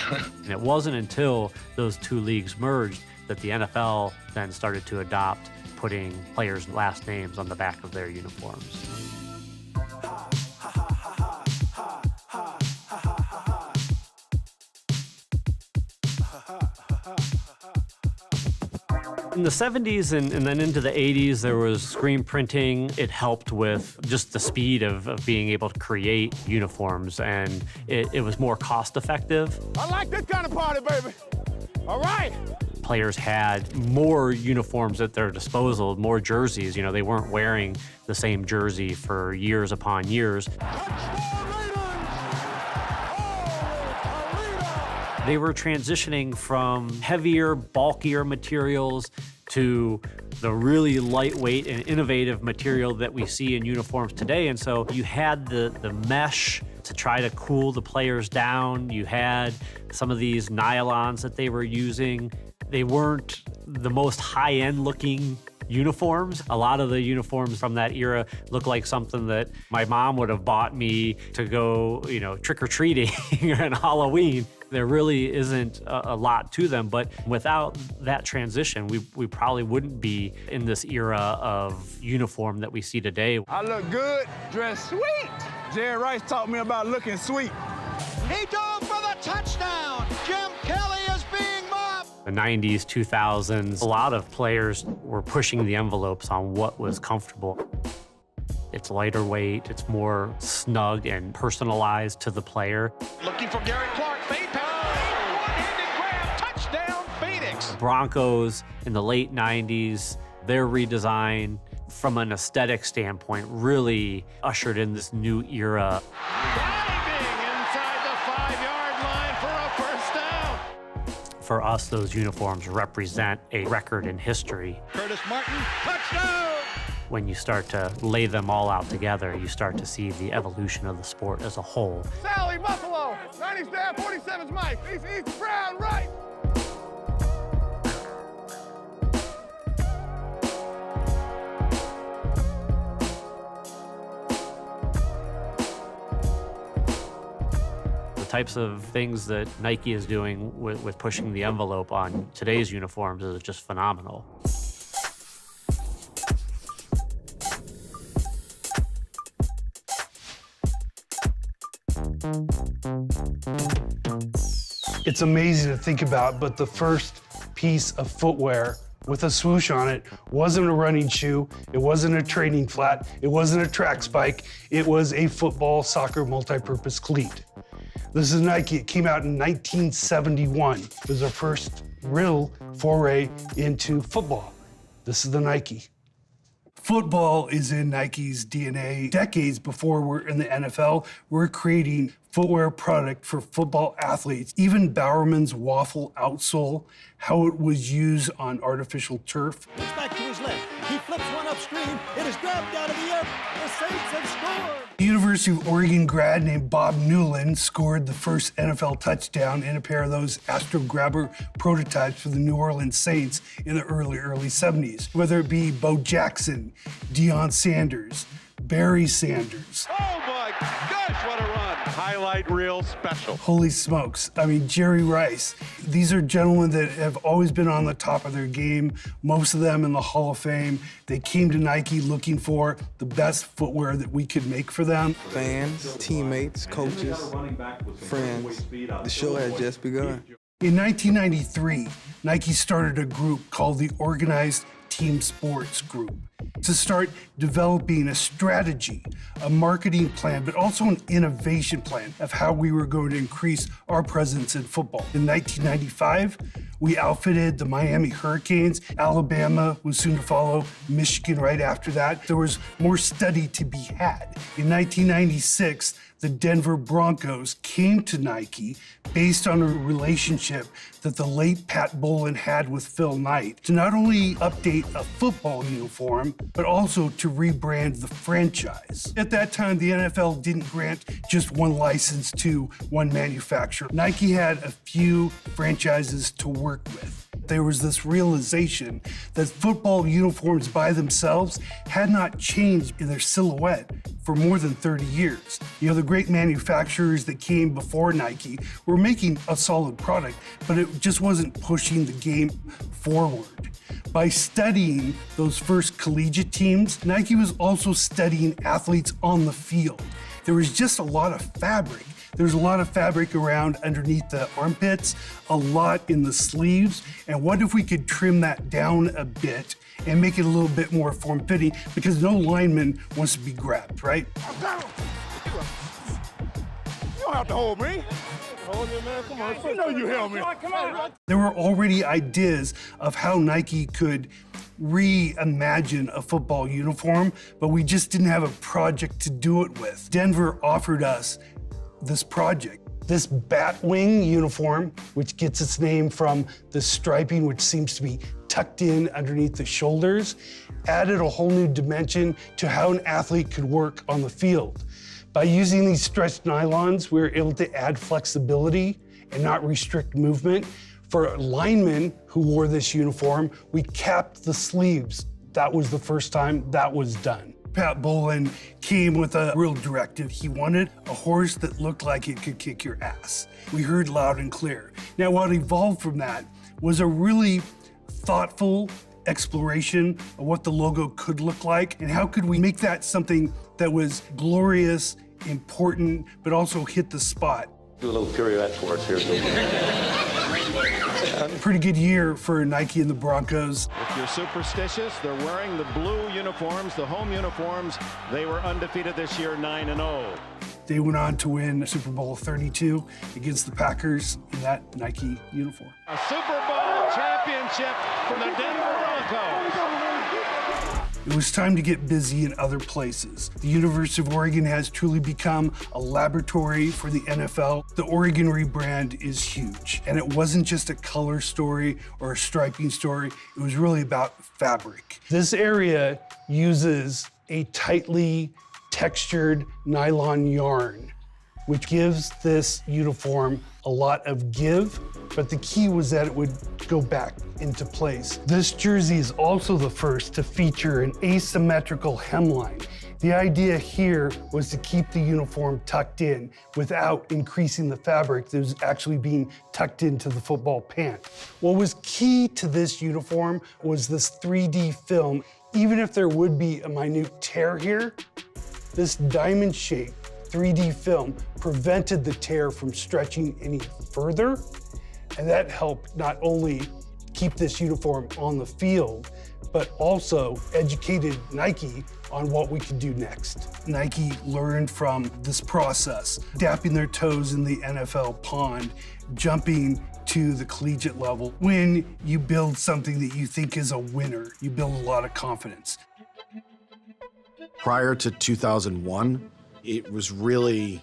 And it wasn't until those two leagues merged that the NFL then started to adopt putting players' last names on the back of their uniforms. In the 70s and then into the 80s, there was screen printing. It helped with just the speed of being able to create uniforms, and it was more cost effective. I like this kind of party, baby. All right. Players had more uniforms at their disposal, more jerseys. You know, they weren't wearing the same jersey for years upon years. They were transitioning from heavier, bulkier materials to the really lightweight and innovative material that we see in uniforms today. And so you had the mesh to try to cool the players down. You had some of these nylons that they were using. They weren't the most high-end looking uniforms. A lot of the uniforms from that era look like something that my mom would have bought me to go, trick-or-treating on Halloween. There really isn't a lot to them, but without that transition, we probably wouldn't be in this era of uniform that we see today. I look good, dressed sweet. Jerry Rice taught me about looking sweet. He dove for the touchdown. Jim Kelly is being mobbed. The 90s, 2000s, a lot of players were pushing the envelopes on what was comfortable. It's lighter weight, it's more snug and personalized to the player. Looking for Gary Clark, fade pass, one-handed grab, touchdown, Phoenix. Broncos in the late 90s, their redesign from an aesthetic standpoint really ushered in this new era. Diving inside the 5-yard line for a first down. For us, those uniforms represent a record in history. Curtis Martin, touchdown! When you start to lay them all out together, you start to see the evolution of the sport as a whole. Sally Buffalo, 90s down, 47's Mike, East Brown, right. The types of things that Nike is doing with pushing the envelope on today's uniforms is just phenomenal. It's amazing to think about, but the first piece of footwear with a swoosh on it wasn't a running shoe, it wasn't a training flat, it wasn't a track spike, it was a football, soccer, multi-purpose cleat. This is Nike. It came out in 1971. It was our first real foray into football. This is the Nike. Football is in Nike's DNA. Decades before we're in the NFL, we're creating footwear product for football athletes. Even Bowerman's waffle outsole, how it was used on artificial turf. It's back to his left. He flips one upstream. It is grabbed out of the air. The Saints have scored. The University of Oregon grad named Bob Newland scored the first NFL touchdown in a pair of those Astro Grabber prototypes for the New Orleans Saints in the early 70s. Whether it be Bo Jackson, Deion Sanders, Barry Sanders. Oh my gosh, what a run. Highlight reel special. Holy smokes. I mean, Jerry Rice. These are gentlemen that have always been on the top of their game, most of them in the Hall of Fame. They came to Nike looking for the best footwear that we could make for them. Fans, teammates, coaches, friends. The show has just begun. In 1993, Nike started a group called the Organized Team Sports Group to start developing a strategy, a marketing plan, but also an innovation plan of how we were going to increase our presence in football. In 1995, we outfitted the Miami Hurricanes. Alabama was soon to follow, Michigan right after that. There was more study to be had. In 1996, the Denver Broncos came to Nike based on a relationship that the late Pat Bowlen had with Phil Knight to not only update a football uniform, but also to rebrand the franchise. At that time, the NFL didn't grant just one license to one manufacturer. Nike had a few franchises to work with. There was this realization that football uniforms by themselves had not changed in their silhouette for more than 30 years. You know, the great manufacturers that came before Nike were making a solid product, but it just wasn't pushing the game forward. By studying those first collegiate teams, Nike was also studying athletes on the field. There was just a lot of fabric. There's a lot of fabric around underneath the armpits, a lot in the sleeves, and what if we could trim that down a bit and make it a little bit more form-fitting, because no lineman wants to be grabbed, right? You don't have to hold me. Hold you, man. Come on. You know you held me. Come on. There were already ideas of how Nike could reimagine a football uniform, but we just didn't have a project to do it with. Denver offered us this project. This Batwing uniform, which gets its name from the striping, which seems to be tucked in underneath the shoulders, added a whole new dimension to how an athlete could work on the field. By using these stretched nylons, we were able to add flexibility and not restrict movement. For linemen who wore this uniform, we capped the sleeves. That was the first time that was done. Pat Bowlen came with a real directive. He wanted a horse that looked like it could kick your ass. We heard loud and clear. Now, what evolved from that was a really thoughtful exploration of what the logo could look like and how could we make that something that was glorious, important, but also hit the spot. Do a little pirouette for us here. Pretty good year for Nike and the Broncos. If you're superstitious, they're wearing the blue uniforms, the home uniforms. They were undefeated this year, 9-0. They went on to win Super Bowl 32 against the Packers in that Nike uniform. A Super Bowl championship for the Denver Broncos. It was time to get busy in other places. The University of Oregon has truly become a laboratory for the NFL. The Oregon rebrand is huge, and it wasn't just a color story or a striping story. It was really about fabric. This area uses a tightly textured nylon yarn, which gives this uniform a lot of give, but the key was that it would go back into place. This jersey is also the first to feature an asymmetrical hemline. The idea here was to keep the uniform tucked in without increasing the fabric that was actually being tucked into the football pant. What was key to this uniform was this 3D film. Even if there would be a minute tear here, this diamond-shaped 3D film prevented the tear from stretching any further, and that helped not only keep this uniform on the field, but also educated Nike on what we could do next. Nike learned from this process, dapping their toes in the NFL pond, jumping to the collegiate level. When you build something that you think is a winner, you build a lot of confidence. Prior to 2001, it was really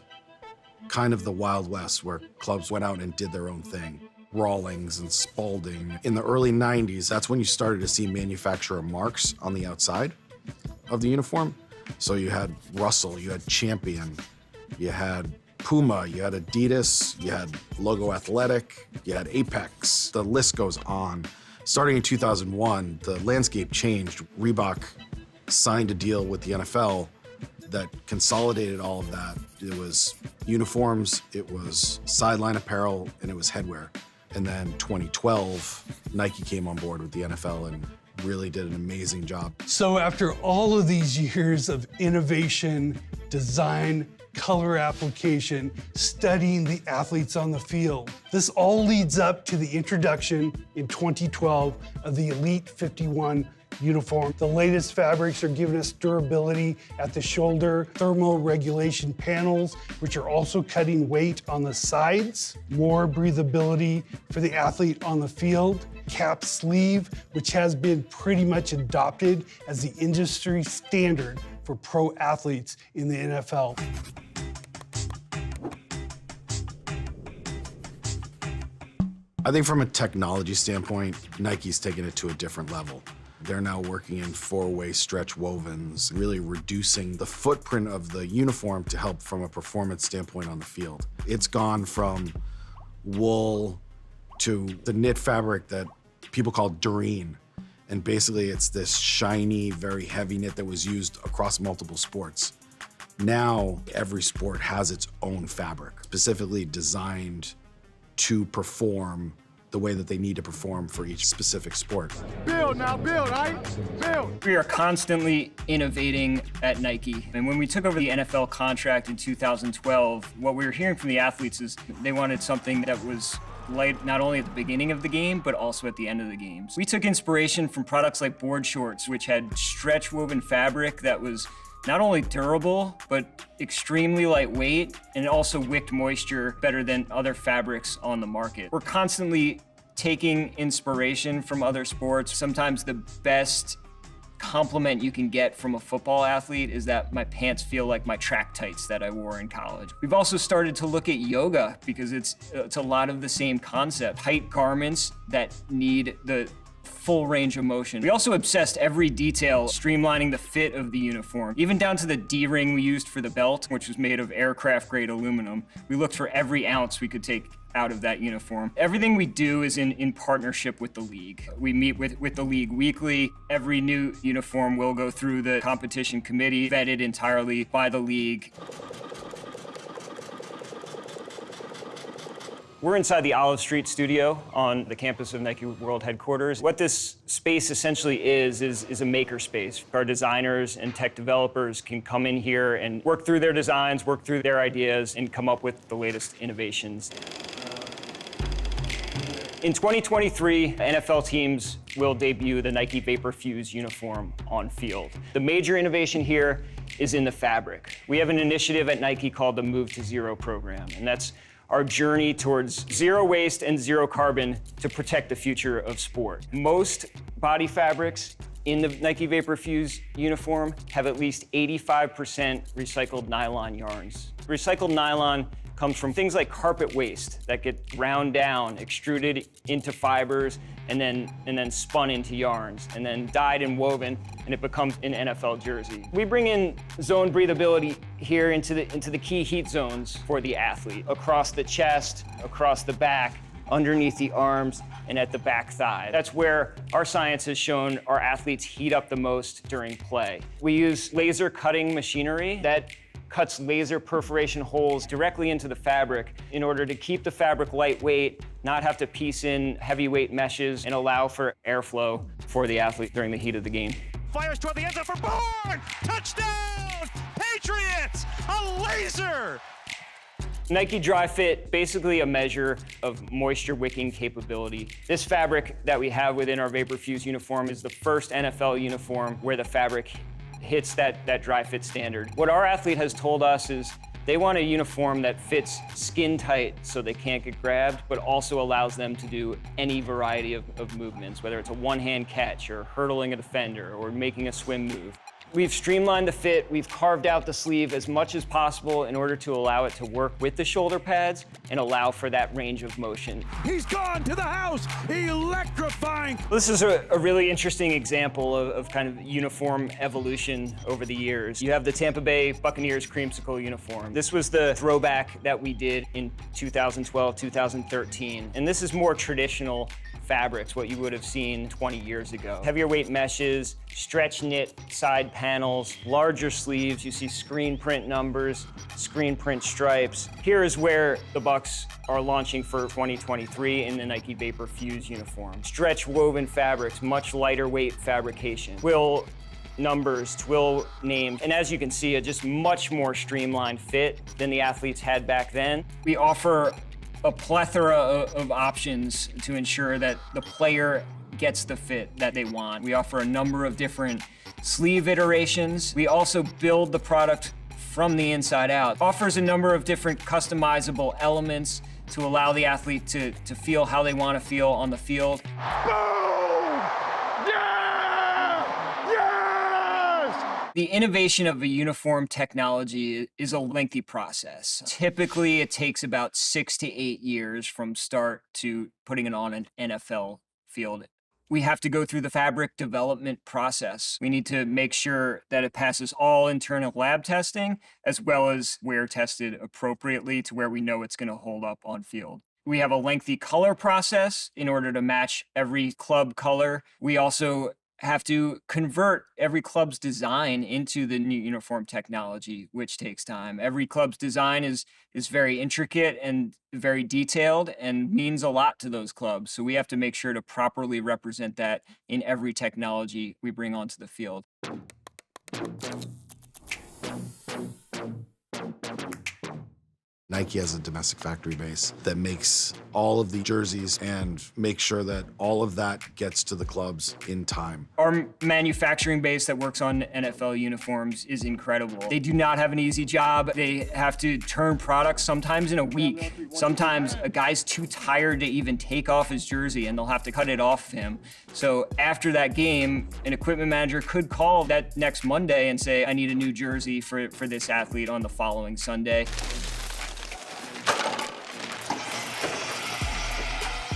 kind of the Wild West where clubs went out and did their own thing. Rawlings and Spalding. In the early 90s, that's when you started to see manufacturer marks on the outside of the uniform. So you had Russell, you had Champion, you had Puma, you had Adidas, you had Logo Athletic, you had Apex. The list goes on. Starting in 2001, the landscape changed. Reebok signed a deal with the NFL that consolidated all of that. It was uniforms, it was sideline apparel, and it was headwear. And then 2012, Nike came on board with the NFL and really did an amazing job. So after all of these years of innovation, design, color application, studying the athletes on the field, this all leads up to the introduction in 2012 of the Elite 51 uniform. The latest fabrics are giving us durability at the shoulder, thermal regulation panels, which are also cutting weight on the sides, more breathability for the athlete on the field, cap sleeve, which has been pretty much adopted as the industry standard for pro athletes in the NFL. I think from a technology standpoint, Nike's taken it to a different level. They're now working in four-way stretch wovens, really reducing the footprint of the uniform to help from a performance standpoint on the field. It's gone from wool to the knit fabric that people call Dureen. And basically it's this shiny, very heavy knit that was used across multiple sports. Now every sport has its own fabric, specifically designed to perform the way that they need to perform for each specific sport. Build now, build, right? Build. We are constantly innovating at Nike. And when we took over the NFL contract in 2012, what we were hearing from the athletes is they wanted something that was light not only at the beginning of the game, but also at the end of the games. We took inspiration from products like board shorts, which had stretch woven fabric that was not only durable, but extremely lightweight, and it also wicked moisture better than other fabrics on the market. We're constantly taking inspiration from other sports. Sometimes the best compliment you can get from a football athlete is that my pants feel like my track tights that I wore in college. We've also started to look at yoga because it's a lot of the same concept. Tight garments that need the full range of motion. We also obsessed every detail, streamlining the fit of the uniform, even down to the D-ring we used for the belt, which was made of aircraft-grade aluminum. We looked for every ounce we could take out of that uniform. Everything we do is in partnership with the league. We meet with the league weekly. Every new uniform will go through the competition committee, vetted entirely by the league. We're inside the Olive Street studio on the campus of Nike World Headquarters. What this space essentially is a maker space. Our designers and tech developers can come in here and work through their designs, work through their ideas, and come up with the latest innovations. In 2023, NFL teams will debut the Nike Vapor Fuse uniform on field. The major innovation here is in the fabric. We have an initiative at Nike called the Move to Zero program, and that's our journey towards zero waste and zero carbon to protect the future of sport. Most body fabrics in the Nike Vapor Fuse uniform have at least 85% recycled nylon yarns. Recycled nylon comes from things like carpet waste that get ground down, extruded into fibers, and then spun into yarns, and then dyed and woven, and it becomes an NFL jersey. We bring in zone breathability here into the key heat zones for the athlete, across the chest, across the back, underneath the arms, and at the back thigh. That's where our science has shown our athletes heat up the most during play. We use laser cutting machinery that cuts laser perforation holes directly into the fabric in order to keep the fabric lightweight, not have to piece in heavyweight meshes, and allow for airflow for the athlete during the heat of the game. Fires toward the end zone for Bourne! Touchdown! Patriots! A laser! Nike Dry Fit, basically a measure of moisture wicking capability. This fabric that we have within our Vapor Fuse uniform is the first NFL uniform where the fabric hits that dry fit standard. What our athlete has told us is They want a uniform that fits skin tight so they can't get grabbed, but also allows them to do any variety of movements, whether it's a one-hand catch or hurdling a defender or making a swim move. We've streamlined the fit, we've carved out the sleeve as much as possible in order to allow it to work with the shoulder pads and allow for that range of motion. He's gone to the house, electrifying. This is a really interesting example of kind of uniform evolution over the years. You have the Tampa Bay Buccaneers creamsicle uniform. This was the throwback that we did in 2012, 2013. And this is more traditional fabrics, what you would have seen 20 years ago. Heavier weight meshes, stretch knit side panels, larger sleeves. You see screen print numbers, screen print stripes. Here is where the Bucs are launching for 2023 in the Nike Vapor Fuse uniform. Stretch woven fabrics, much lighter weight fabrication. Twill numbers, twill names, and as you can see, a just much more streamlined fit than the athletes had back then. We offer a plethora of options to ensure that the player gets the fit that they want. We offer a number of different sleeve iterations. We also build the product from the inside out. Offers a number of different customizable elements to allow the athlete to feel how they want to feel on the field. The innovation of a uniform technology is a lengthy process. Typically, it takes about 6 to 8 years from start to putting it on an NFL field. We have to go through the fabric development process. We need to make sure that it passes all internal lab testing, as well as wear tested appropriately to where we know it's going to hold up on field. We have a lengthy color process in order to match every club color. We also have to convert every club's design into the new uniform technology, which takes time. Every club's design is very intricate and very detailed and means a lot to those clubs. So we have to make sure to properly represent that in every technology we bring onto the field. Nike has a domestic factory base that makes all of the jerseys and makes sure that all of that gets to the clubs in time. Our manufacturing base that works on NFL uniforms is incredible. They do not have an easy job. They have to turn products sometimes in a week. Sometimes a guy's too tired to even take off his jersey and they'll have to cut it off him. So after that game, an equipment manager could call that next Monday and say, I need a new jersey for this athlete on the following Sunday.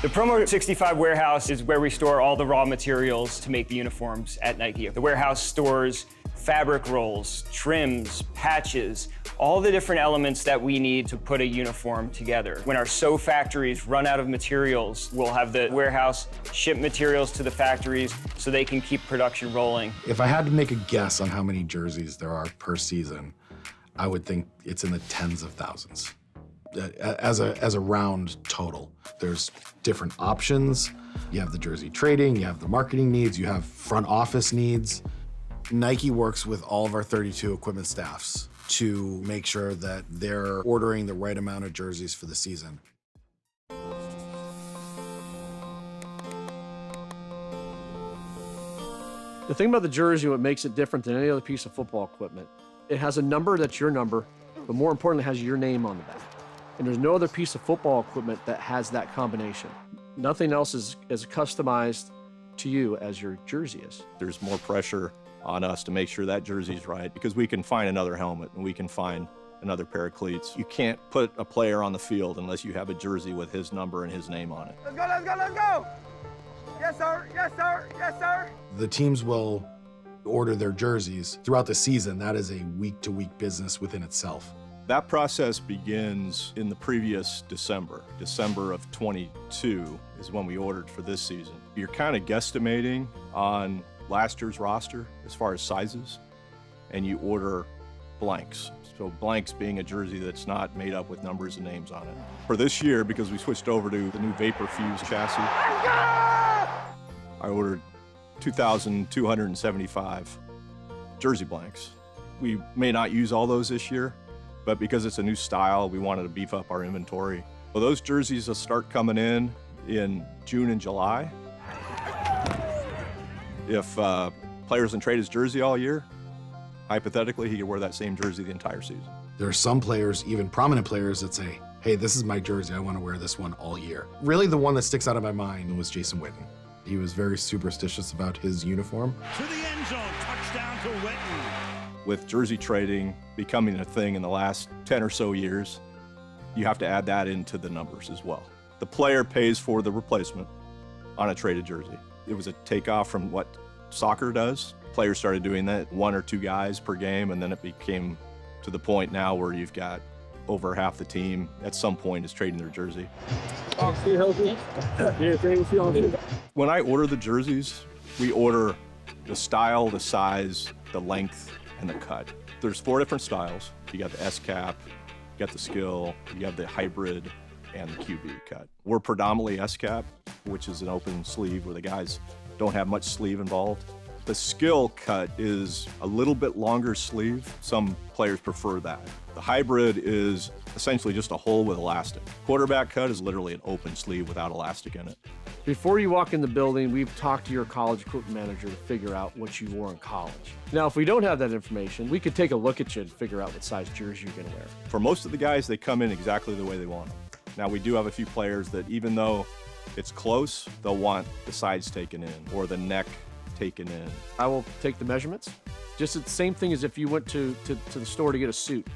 The Promo 65 warehouse is where we store all the raw materials to make the uniforms at Nike. The warehouse stores fabric rolls, trims, patches, all the different elements that we need to put a uniform together. When our sew factories run out of materials, we'll have the warehouse ship materials to the factories so they can keep production rolling. If I had to make a guess on how many jerseys there are per season, I would think it's in the tens of thousands. As a round total. There's different options. You have the jersey trading, you have the marketing needs, you have front office needs. Nike works with all of our 32 equipment staffs to make sure that they're ordering the right amount of jerseys for the season. The thing about the jersey, what makes it different than any other piece of football equipment, it has a number that's your number, but more importantly, it has your name on the back. And there's no other piece of football equipment that has that combination. Nothing else is as customized to you as your jersey is. There's more pressure on us to make sure that jersey's right because we can find another helmet and we can find another pair of cleats. You can't put a player on the field unless you have a jersey with his number and his name on it. Let's go, let's go, let's go! Yes, sir, yes, sir, yes, sir! The teams will order their jerseys throughout the season. That is a week-to-week business within itself. That process begins in the previous December. December of 22 is when we ordered for this season. You're kind of guesstimating on last year's roster as far as sizes, and you order blanks. So blanks being a jersey that's not made up with numbers and names on it. For this year, because we switched over to the new Vapor Fuse chassis, I ordered 2,275 jersey blanks. We may not use all those this year, but because it's a new style, we wanted to beef up our inventory. Well, those jerseys will start coming in June and July. If players can trade his jersey all year, hypothetically, he could wear that same jersey the entire season. There are some players, even prominent players, that say, hey, this is my jersey, I want to wear this one all year. Really, the one that sticks out of my mind was Jason Witten. He was very superstitious about his uniform. To the end zone, touchdown to Witten. With jersey trading becoming a thing in the last 10 or so years, you have to add that into the numbers as well. The player pays for the replacement on a traded jersey. It was a takeoff from what soccer does. Players started doing that, 1 or 2 guys per game, and then it became to the point now where you've got over half the team at some point is trading their jersey. When I order the jerseys, we order the style, the size, the length, and the cut. There's 4 different styles. You got the S-cap, you got the skill, you have the hybrid, and the QB cut. We're predominantly S-cap, which is an open sleeve where the guys don't have much sleeve involved. The skill cut is a little bit longer sleeve. Some players prefer that. The hybrid is essentially just a hole with elastic. Quarterback cut is literally an open sleeve without elastic in it. Before you walk in the building, we've talked to your college equipment manager to figure out what you wore in college. Now, if we don't have that information, we could take a look at you and figure out what size jersey you're gonna wear. For most of the guys, they come in exactly the way they want them. Now, we do have a few players that even though it's close, they'll want the sides taken in or the neck taken in. I will take the measurements. Just the same thing as if you went to the store to get a suit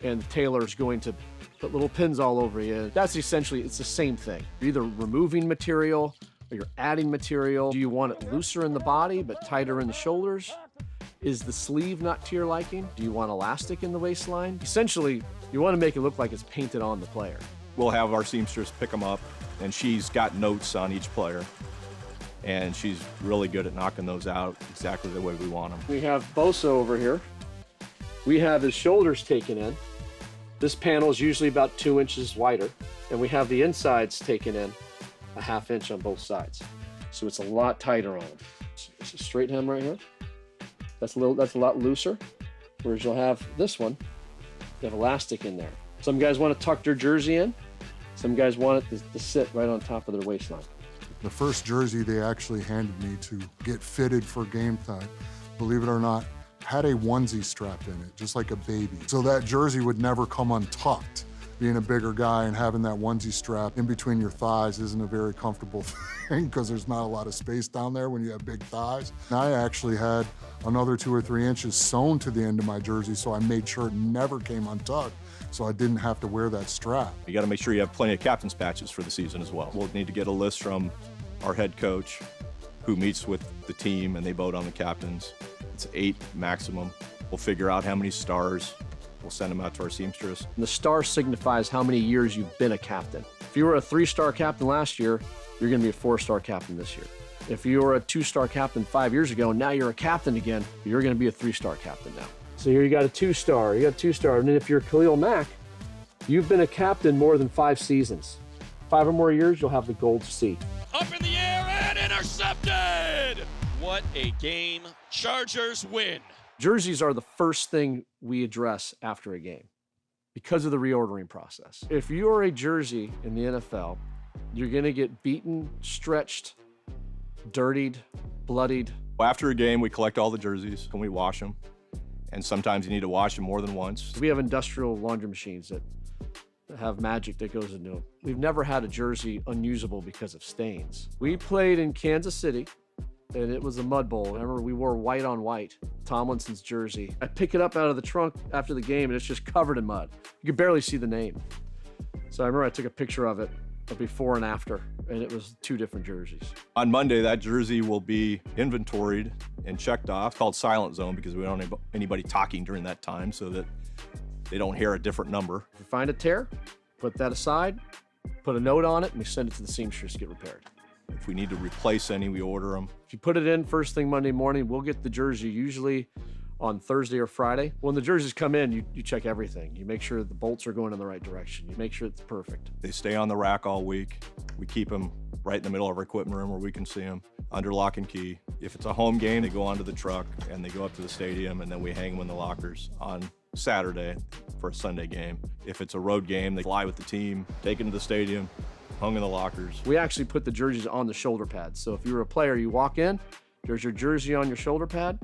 and the tailor's going to put little pins all over you. That's essentially, it's the same thing. You're either removing material or you're adding material. Do you want it looser in the body but tighter in the shoulders? Is the sleeve not to your liking? Do you want elastic in the waistline? Essentially, you want to make it look like it's painted on the player. We'll have our seamstress pick them up, and she's got notes on each player. And she's really good at knocking those out exactly the way we want them. We have Bosa over here. We have his shoulders taken in. This panel is usually about 2 inches wider, and we have the insides taken in a 1/2 inch on both sides. So it's a lot tighter on him. It's a straight hem right here. That's a lot looser. Whereas you'll have this one, you have elastic in there. Some guys want to tuck their jersey in. Some guys want it to sit right on top of their waistline. The first jersey they actually handed me to get fitted for game time, believe it or not, had a onesie strapped in it, just like a baby. So that jersey would never come untucked. Being a bigger guy and having that onesie strap in between your thighs isn't a very comfortable thing because there's not a lot of space down there when you have big thighs. I actually had another 2 or 3 inches sewn to the end of my jersey, so I made sure it never came untucked, so I didn't have to wear that strap. You got to make sure you have plenty of captain's patches for the season as well. We'll need to get a list from our head coach who meets with the team and they vote on the captains. It's 8 maximum. We'll figure out how many stars. We'll send them out to our seamstress. And the star signifies how many years you've been a captain. If you were a 3-star captain last year, you're going to be a 4-star captain this year. If you were a 2-star captain 5 years ago and now you're a captain again, you're going to be a 3-star captain now. So here you got a 2-star, you got a 2-star, and then if you're Khalil Mack, you've been a captain more than 5 seasons. 5 or more years, you'll have the gold C. Up in the air and intercepted! What a game. Chargers win. Jerseys are the first thing we address after a game because of the reordering process. If you are a jersey in the NFL, you're going to get beaten, stretched, dirtied, bloodied. After a game, we collect all the jerseys and we wash them. And sometimes you need to wash them more than once. We have industrial laundry machines that have magic that goes into them. We've never had a jersey unusable because of stains. We played in Kansas City, and it was a mud bowl. I remember we wore white on white, Tomlinson's jersey. I pick it up out of the trunk after the game, and it's just covered in mud. You could barely see the name. So I remember I took a picture of it, a before and after, and it was 2 different jerseys. On Monday, that jersey will be inventoried and checked off. It's called Silent Zone because we don't have anybody talking during that time so that they don't hear a different number. If you find a tear, put that aside, put a note on it, and we send it to the seamstress to get repaired. If we need to replace any, we order them. If you put it in first thing Monday morning, we'll get the jersey usually on Thursday or Friday. When the jerseys come in, you check everything. You make sure the bolts are going in the right direction. You make sure it's perfect. They stay on the rack all week. We keep them right in the middle of our equipment room where we can see them under lock and key. If it's a home game, they go onto the truck and they go up to the stadium, and then we hang them in the lockers on Saturday for a Sunday game. If it's a road game, they fly with the team, take them to the stadium, hung in the lockers. We actually put the jerseys on the shoulder pads. So if you're a player, you walk in, there's your jersey on your shoulder pad,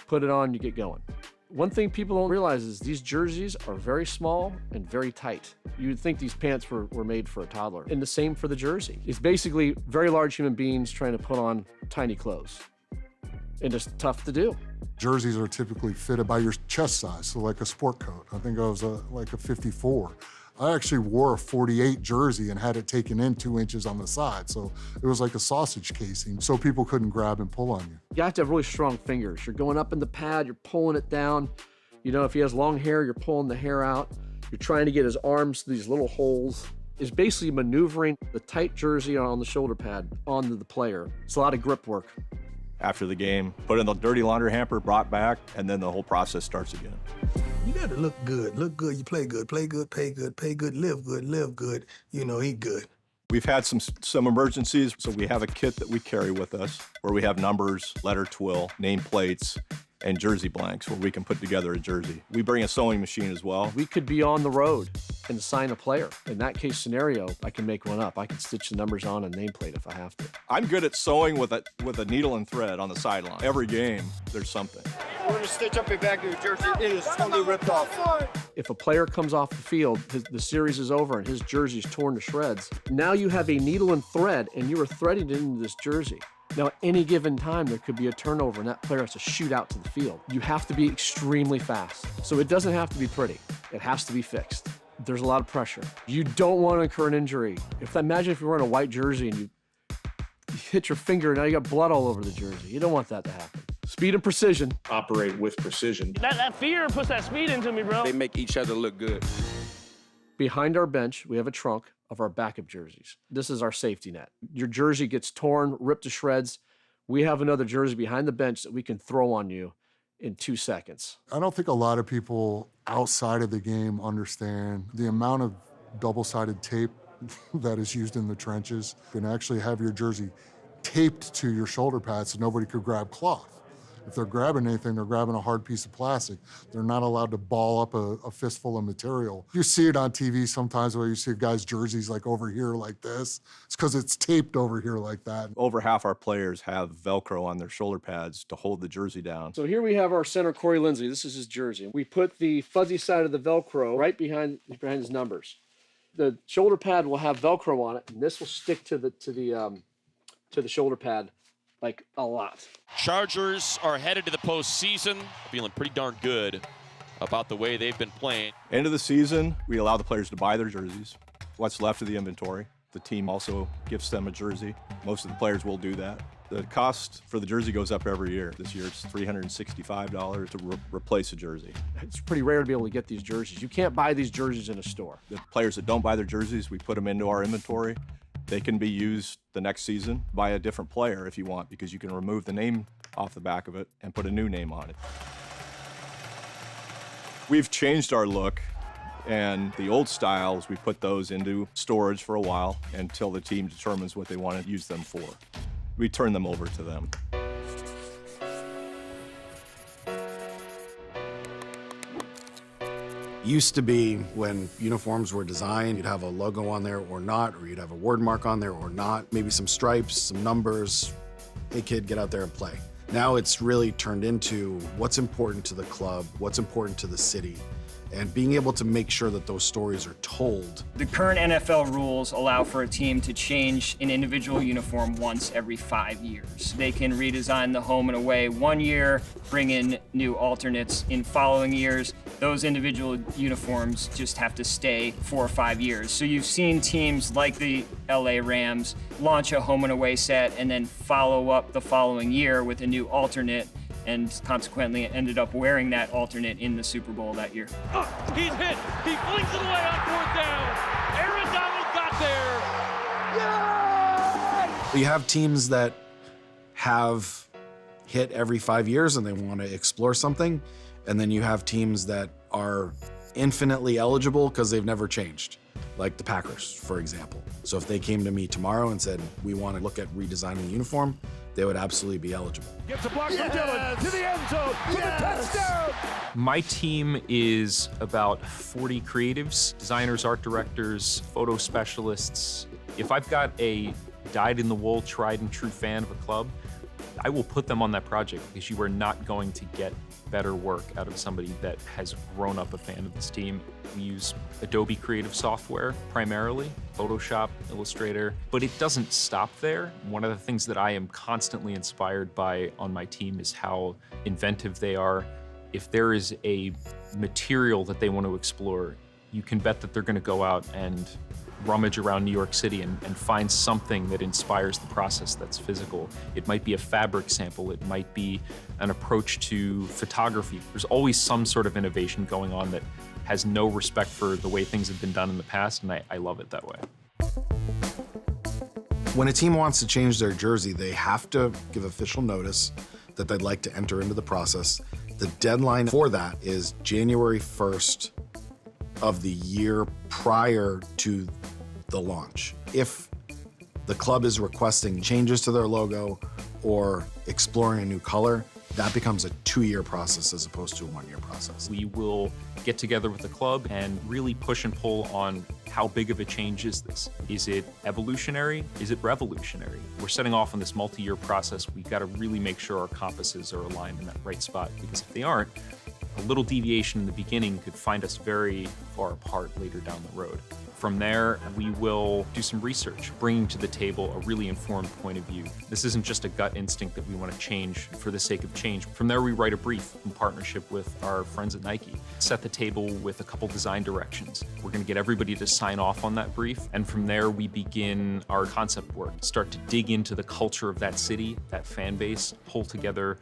put it on, you get going. One thing people don't realize is these jerseys are very small and very tight. You'd think these pants were made for a toddler. And the same for the jersey. It's basically very large human beings trying to put on tiny clothes. And it's tough to do. Jerseys are typically fitted by your chest size, so like a sport coat. I think I was like a 54. I actually wore a 48 jersey and had it taken in 2 inches on the side, so it was like a sausage casing, so people couldn't grab and pull on you. You have to have really strong fingers. You're going up in the pad, you're pulling it down. You know, if he has long hair, you're pulling the hair out. You're trying to get his arms through these little holes. It's basically maneuvering the tight jersey on the shoulder pad onto the player. It's a lot of grip work. After the game, put in the dirty laundry hamper, brought back, and then the whole process starts again. You got to look good, you play good, pay good, live good, you know, eat good. We've had some emergencies, so we have a kit that we carry with us where we have numbers, letter twill, name plates, and jersey blanks where we can put together a jersey. We bring a sewing machine as well. We could be on the road and sign a player. In that case scenario, I can make one up. I can stitch the numbers on a nameplate if I have to. I'm good at sewing with a needle and thread on the sideline. Every game, there's something. We're gonna stitch up your back of your jersey. It is totally ripped off. If a player comes off the field, the series is over and his jersey's torn to shreds, now you have a needle and thread and you are threading it into this jersey. Now, at any given time, there could be a turnover and that player has to shoot out to the field. You have to be extremely fast. So it doesn't have to be pretty. It has to be fixed. There's a lot of pressure. You don't want to incur an injury. Imagine if you're wearing a white jersey and you hit your finger and now you got blood all over the jersey. You don't want that to happen. Speed and precision. Operate with precision. That fear puts that speed into me, bro. They make each other look good. Behind our bench, we have a trunk of our backup jerseys. This is our safety net. Your jersey gets torn, ripped to shreds. We have another jersey behind the bench that we can throw on you in 2 seconds. I don't think a lot of people outside of the game understand the amount of double-sided tape that is used in the trenches. You can actually have your jersey taped to your shoulder pad so nobody could grab cloth. If they're grabbing anything, they're grabbing a hard piece of plastic. They're not allowed to ball up a fistful of material. You see it on TV sometimes where you see a guy's jerseys like over here like this. It's because it's taped over here like that. Over half our players have Velcro on their shoulder pads to hold the jersey down. So here we have our center, Corey Lindsey. This is his jersey. We put the fuzzy side of the Velcro right behind his numbers. The shoulder pad will have Velcro on it, and this will stick to the shoulder pad like a lot. Chargers are headed to the postseason, feeling pretty darn good about the way they've been playing. End of the season, we allow the players to buy their jerseys. What's left of the inventory, the team also gifts them a jersey. Most of the players will do that. The cost for the jersey goes up every year. This year it's $365 to replace a jersey. It's pretty rare to be able to get these jerseys. You can't buy these jerseys in a store. The players that don't buy their jerseys, we put them into our inventory. They can be used the next season by a different player if you want, because you can remove the name off the back of it and put a new name on it. We've changed our look, and the old styles, we put those into storage for a while until the team determines what they want to use them for. We turn them over to them. Used to be when uniforms were designed, you'd have a logo on there or not, or you'd have a word mark on there or not, maybe some stripes, some numbers. Hey kid, get out there and play. Now it's really turned into what's important to the club, what's important to the city, and being able to make sure that those stories are told. The current NFL rules allow for a team to change an individual uniform once every 5 years. They can redesign the home and away 1 year, bring in new alternates in following years. Those individual uniforms just have to stay 4 or 5 years. So you've seen teams like the LA Rams launch a home and away set and then follow up the following year with a new alternate, and consequently ended up wearing that alternate in the Super Bowl that year. He's hit. He flings it away on 4th down. Aaron Donald got there. Yeah! You have teams that have hit every 5 years and they want to explore something, and then you have teams that are infinitely eligible because they've never changed, like the Packers, for example. So if they came to me tomorrow and said, we want to look at redesigning the uniform, they would absolutely be eligible. Gets a block from Dillon to the end zone for the touchdown. My team is about 40 creatives, designers, art directors, photo specialists. If I've got a dyed-in-the-wool, tried-and-true fan of a club, I will put them on that project because you are not going to get better work out of somebody that has grown up a fan of this team. We use Adobe Creative Software primarily, Photoshop, Illustrator, but it doesn't stop there. One of the things that I am constantly inspired by on my team is how inventive they are. If there is a material that they want to explore, you can bet that they're going to go out and rummage around New York City and find something that inspires the process that's physical. It might be a fabric sample, it might be an approach to photography. There's always some sort of innovation going on that has no respect for the way things have been done in the past, and I love it that way. When a team wants to change their jersey, they have to give official notice that they'd like to enter into the process. The deadline for that is January 1st of the year prior to the launch. If the club is requesting changes to their logo or exploring a new color, that becomes a 2-year process as opposed to a 1-year process. We will get together with the club and really push and pull on how big of a change is this? Is it evolutionary? Is it revolutionary? We're setting off on this multi-year process. We've got to really make sure our compasses are aligned in that right spot, because if they aren't, a little deviation in the beginning could find us very far apart later down the road. From there, we will do some research, bringing to the table a really informed point of view. This isn't just a gut instinct that we want to change for the sake of change. From there, we write a brief in partnership with our friends at Nike, set the table with a couple design directions. We're going to get everybody to sign off on that brief, and from there, we begin our concept work, start to dig into the culture of that city, that fan base, pull together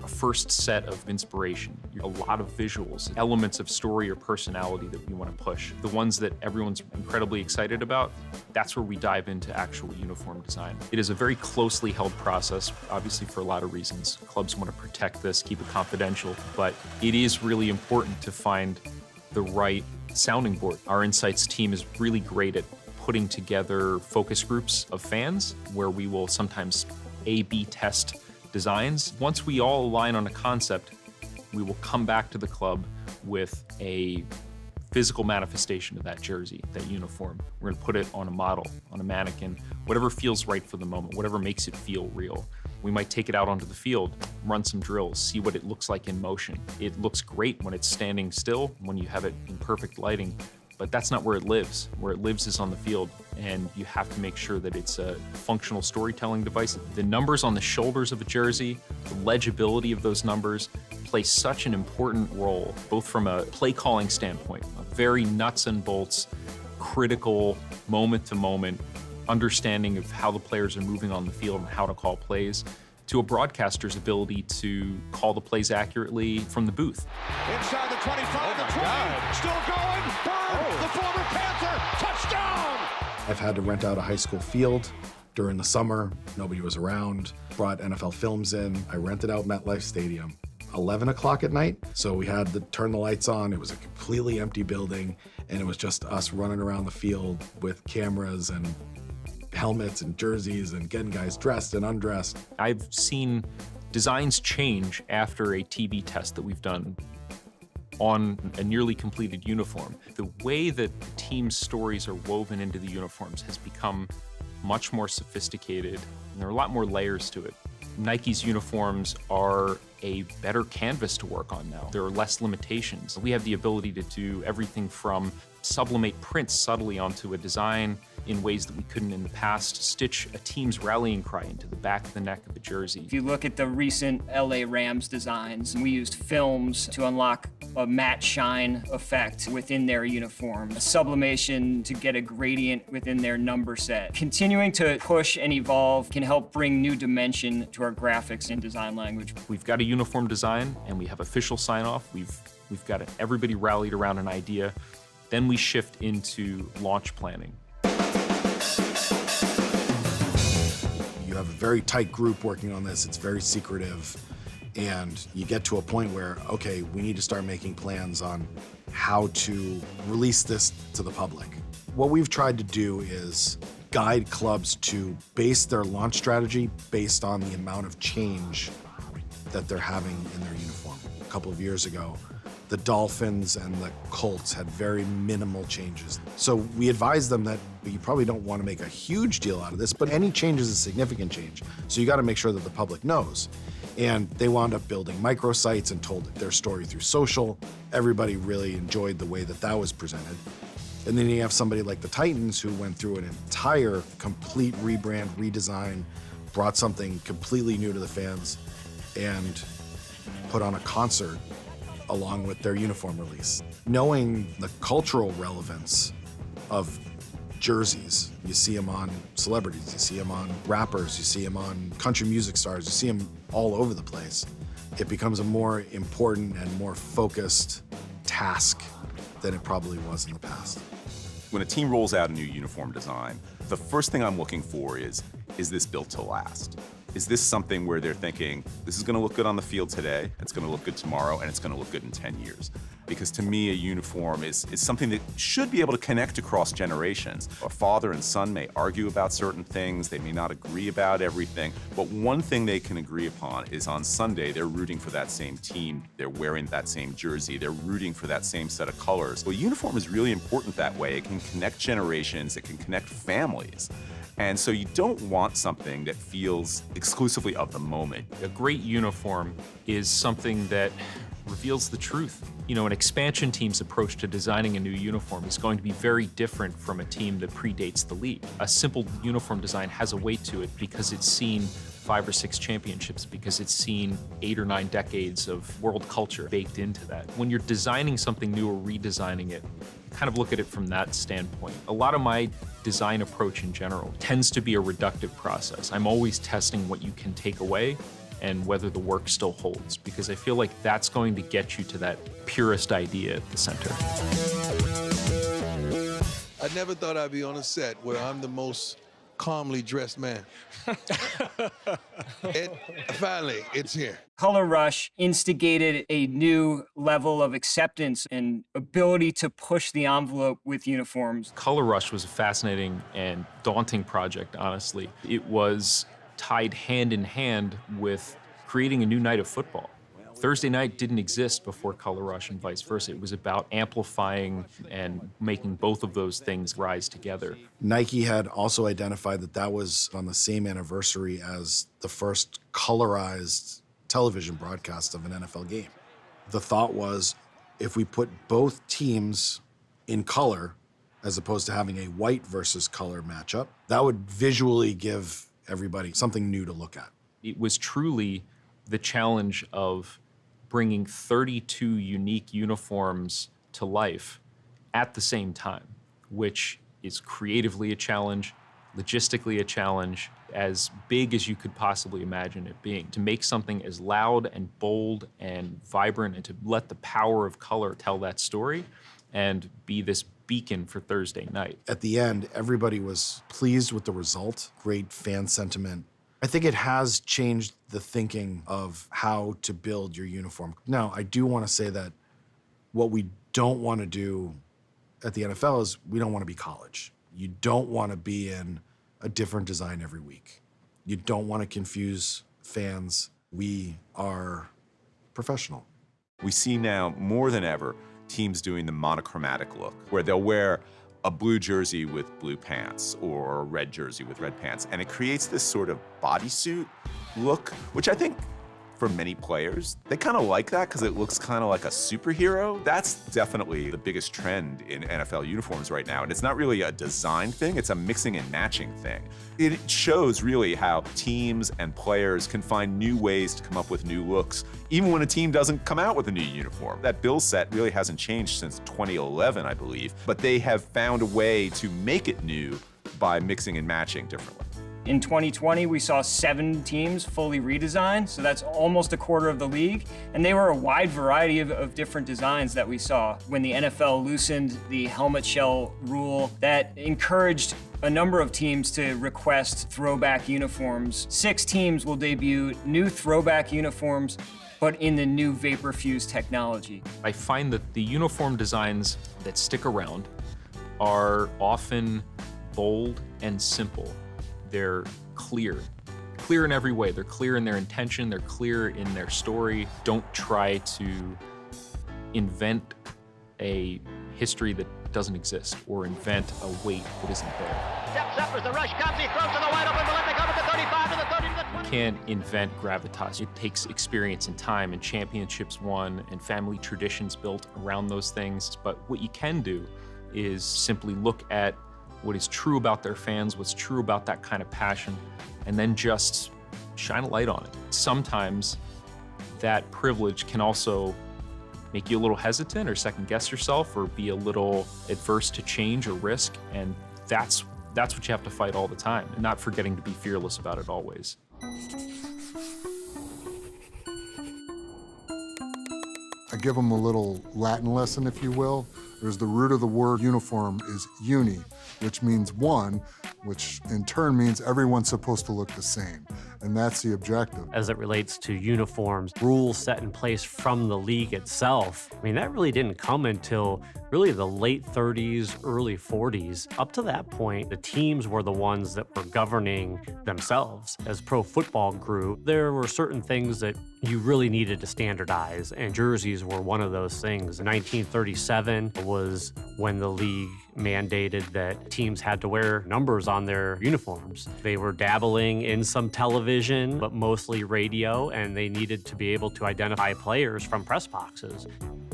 a first set of inspiration, a lot of visuals, elements of story or personality that we want to push. The ones that everyone's incredibly excited about, that's where we dive into actual uniform design. It is a very closely held process, obviously for a lot of reasons. Clubs want to protect this, keep it confidential, but it is really important to find the right sounding board. Our insights team is really great at putting together focus groups of fans where we will sometimes A/B test designs. Once we all align on a concept, we will come back to the club with a physical manifestation of that jersey, that uniform. We're gonna put it on a model, on a mannequin, whatever feels right for the moment, whatever makes it feel real. We might take it out onto the field, run some drills, see what it looks like in motion. It looks great when it's standing still, when you have it in perfect lighting, but that's not where it lives. Where it lives is on the field, and you have to make sure that it's a functional storytelling device. The numbers on the shoulders of a jersey, the legibility of those numbers play such an important role, both from a play calling standpoint, a very nuts and bolts, critical moment-to-moment understanding of how the players are moving on the field and how to call plays, to a broadcaster's ability to call the plays accurately from the booth. Inside the 25, the 20, still going, Bird, the former Panther, touchdown! I've had to rent out a high school field during the summer. Nobody was around. Brought NFL films in. I rented out MetLife Stadium. 11 o'clock at night, so we had to turn the lights on. It was a completely empty building, and it was just us running around the field with cameras and helmets and jerseys and getting guys dressed and undressed. I've seen designs change after a TV test that we've done on a nearly completed uniform. The way that team stories are woven into the uniforms has become much more sophisticated, and there are a lot more layers to it. Nike's uniforms are a better canvas to work on now. There are less limitations. We have the ability to do everything from sublimate prints subtly onto a design in ways that we couldn't in the past, stitch a team's rallying cry into the back of the neck of the jersey. If you look at the recent LA Rams designs, we used films to unlock a matte shine effect within their uniform, a sublimation to get a gradient within their number set. Continuing to push and evolve can help bring new dimension to our graphics and design language. We've got a uniform design and we have official sign-off. We've got everybody rallied around an idea. Then we shift into launch planning. You have a very tight group working on this. It's very secretive. And you get to a point where, okay, we need to start making plans on how to release this to the public. What we've tried to do is guide clubs to base their launch strategy based on the amount of change that they're having in their uniform. A couple of years ago, The Dolphins and the Colts had very minimal changes. So we advised them that you probably don't want to make a huge deal out of this, but any change is a significant change. So you got to make sure that the public knows. And they wound up building microsites and told their story through social. Everybody really enjoyed the way that that was presented. And then you have somebody like the Titans who went through an entire complete rebrand, redesign, brought something completely new to the fans, and put on a concert along with their uniform release. Knowing the cultural relevance of jerseys, you see them on celebrities, you see them on rappers, you see them on country music stars, you see them all over the place. It becomes a more important and more focused task than it probably was in the past. When a team rolls out a new uniform design, the first thing I'm looking for is this built to last? Is this something where they're thinking, this is going to look good on the field today, it's going to look good tomorrow, and it's going to look good in 10 years? Because to me, a uniform is something that should be able to connect across generations. A father and son may argue about certain things, they may not agree about everything, but one thing they can agree upon is on Sunday, they're rooting for that same team, they're wearing that same jersey, they're rooting for that same set of colors. Well, a uniform is really important that way. It can connect generations, it can connect families. And so you don't want something that feels exclusively of the moment. A great uniform is something that reveals the truth. You know, an expansion team's approach to designing a new uniform is going to be very different from a team that predates the league. A simple uniform design has a weight to it because it's seen 5 or 6 championships, because it's seen 8 or 9 decades of world culture baked into that. When you're designing something new or redesigning it, kind of look at it from that standpoint. A lot of my design approach in general tends to be a reductive process. I'm always testing what you can take away and whether the work still holds, because I feel like that's going to get you to that purest idea at the center. I never thought I'd be on a set where I'm the most calmly dressed man. Finally, it's here. Color Rush instigated a new level of acceptance and ability to push the envelope with uniforms. Color Rush was a fascinating and daunting project, honestly. It was tied hand in hand with creating a new night of football. Thursday night didn't exist before Color Rush and vice versa. It was about amplifying and making both of those things rise together. Nike had also identified that that was on the same anniversary as the first colorized television broadcast of an NFL game. The thought was, if we put both teams in color, as opposed to having a white versus color matchup, that would visually give everybody something new to look at. It was truly the challenge of bringing 32 unique uniforms to life at the same time, which is creatively a challenge, logistically a challenge, as big as you could possibly imagine it being. To make something as loud and bold and vibrant and to let the power of color tell that story and be this beacon for Thursday night. At the end, everybody was pleased with the result, great fan sentiment. I think it has changed the thinking of how to build your uniform. Now, I do want to say that what we don't want to do at the NFL is we don't want to be college. You don't want to be in a different design every week. You don't want to confuse fans. We are professional. We see now more than ever teams doing the monochromatic look, where they'll wear a blue jersey with blue pants or a red jersey with red pants. And it creates this sort of bodysuit look, which I think for many players, they kind of like that because it looks kind of like a superhero. That's definitely the biggest trend in NFL uniforms right now. And it's not really a design thing, it's a mixing and matching thing. It shows really how teams and players can find new ways to come up with new looks, even when a team doesn't come out with a new uniform. That Bills set really hasn't changed since 2011, I believe, but they have found a way to make it new by mixing and matching differently. In 2020, we saw 7 teams fully redesigned, so that's almost a quarter of the league. And they were a wide variety of different designs that we saw. When the NFL loosened the helmet shell rule, that encouraged a number of teams to request throwback uniforms. 6 teams will debut new throwback uniforms, but in the new Vapor Fuse technology. I find that the uniform designs that stick around are often bold and simple. They're clear in every way. They're clear in their intention, they're clear in their story. Don't try to invent a history that doesn't exist or invent a weight that isn't there. Steps up as the rush comes. He throws to the wide open. Let me go to the 35, to the 30, to the 20. You can't invent gravitas. It takes experience and time and championships won and family traditions built around those things. But what you can do is simply look at what is true about their fans, what's true about that kind of passion, and then just shine a light on it. Sometimes that privilege can also make you a little hesitant or second guess yourself or be a little adverse to change or risk, and that's what you have to fight all the time, and not forgetting to be fearless about it always. I give them a little Latin lesson, if you will. There's the root of the word uniform is uni, which means one, which in turn means everyone's supposed to look the same. And that's the objective. As it relates to uniforms, rules set in place from the league itself, I mean, that really didn't come until really the late 30s, early 40s. Up to that point, the teams were the ones that were governing themselves. As pro football grew, there were certain things that you really needed to standardize, and jerseys were one of those things. 1937 was when the league mandated that teams had to wear numbers on their uniforms. They were dabbling in some television, but mostly radio, and they needed to be able to identify players from press boxes.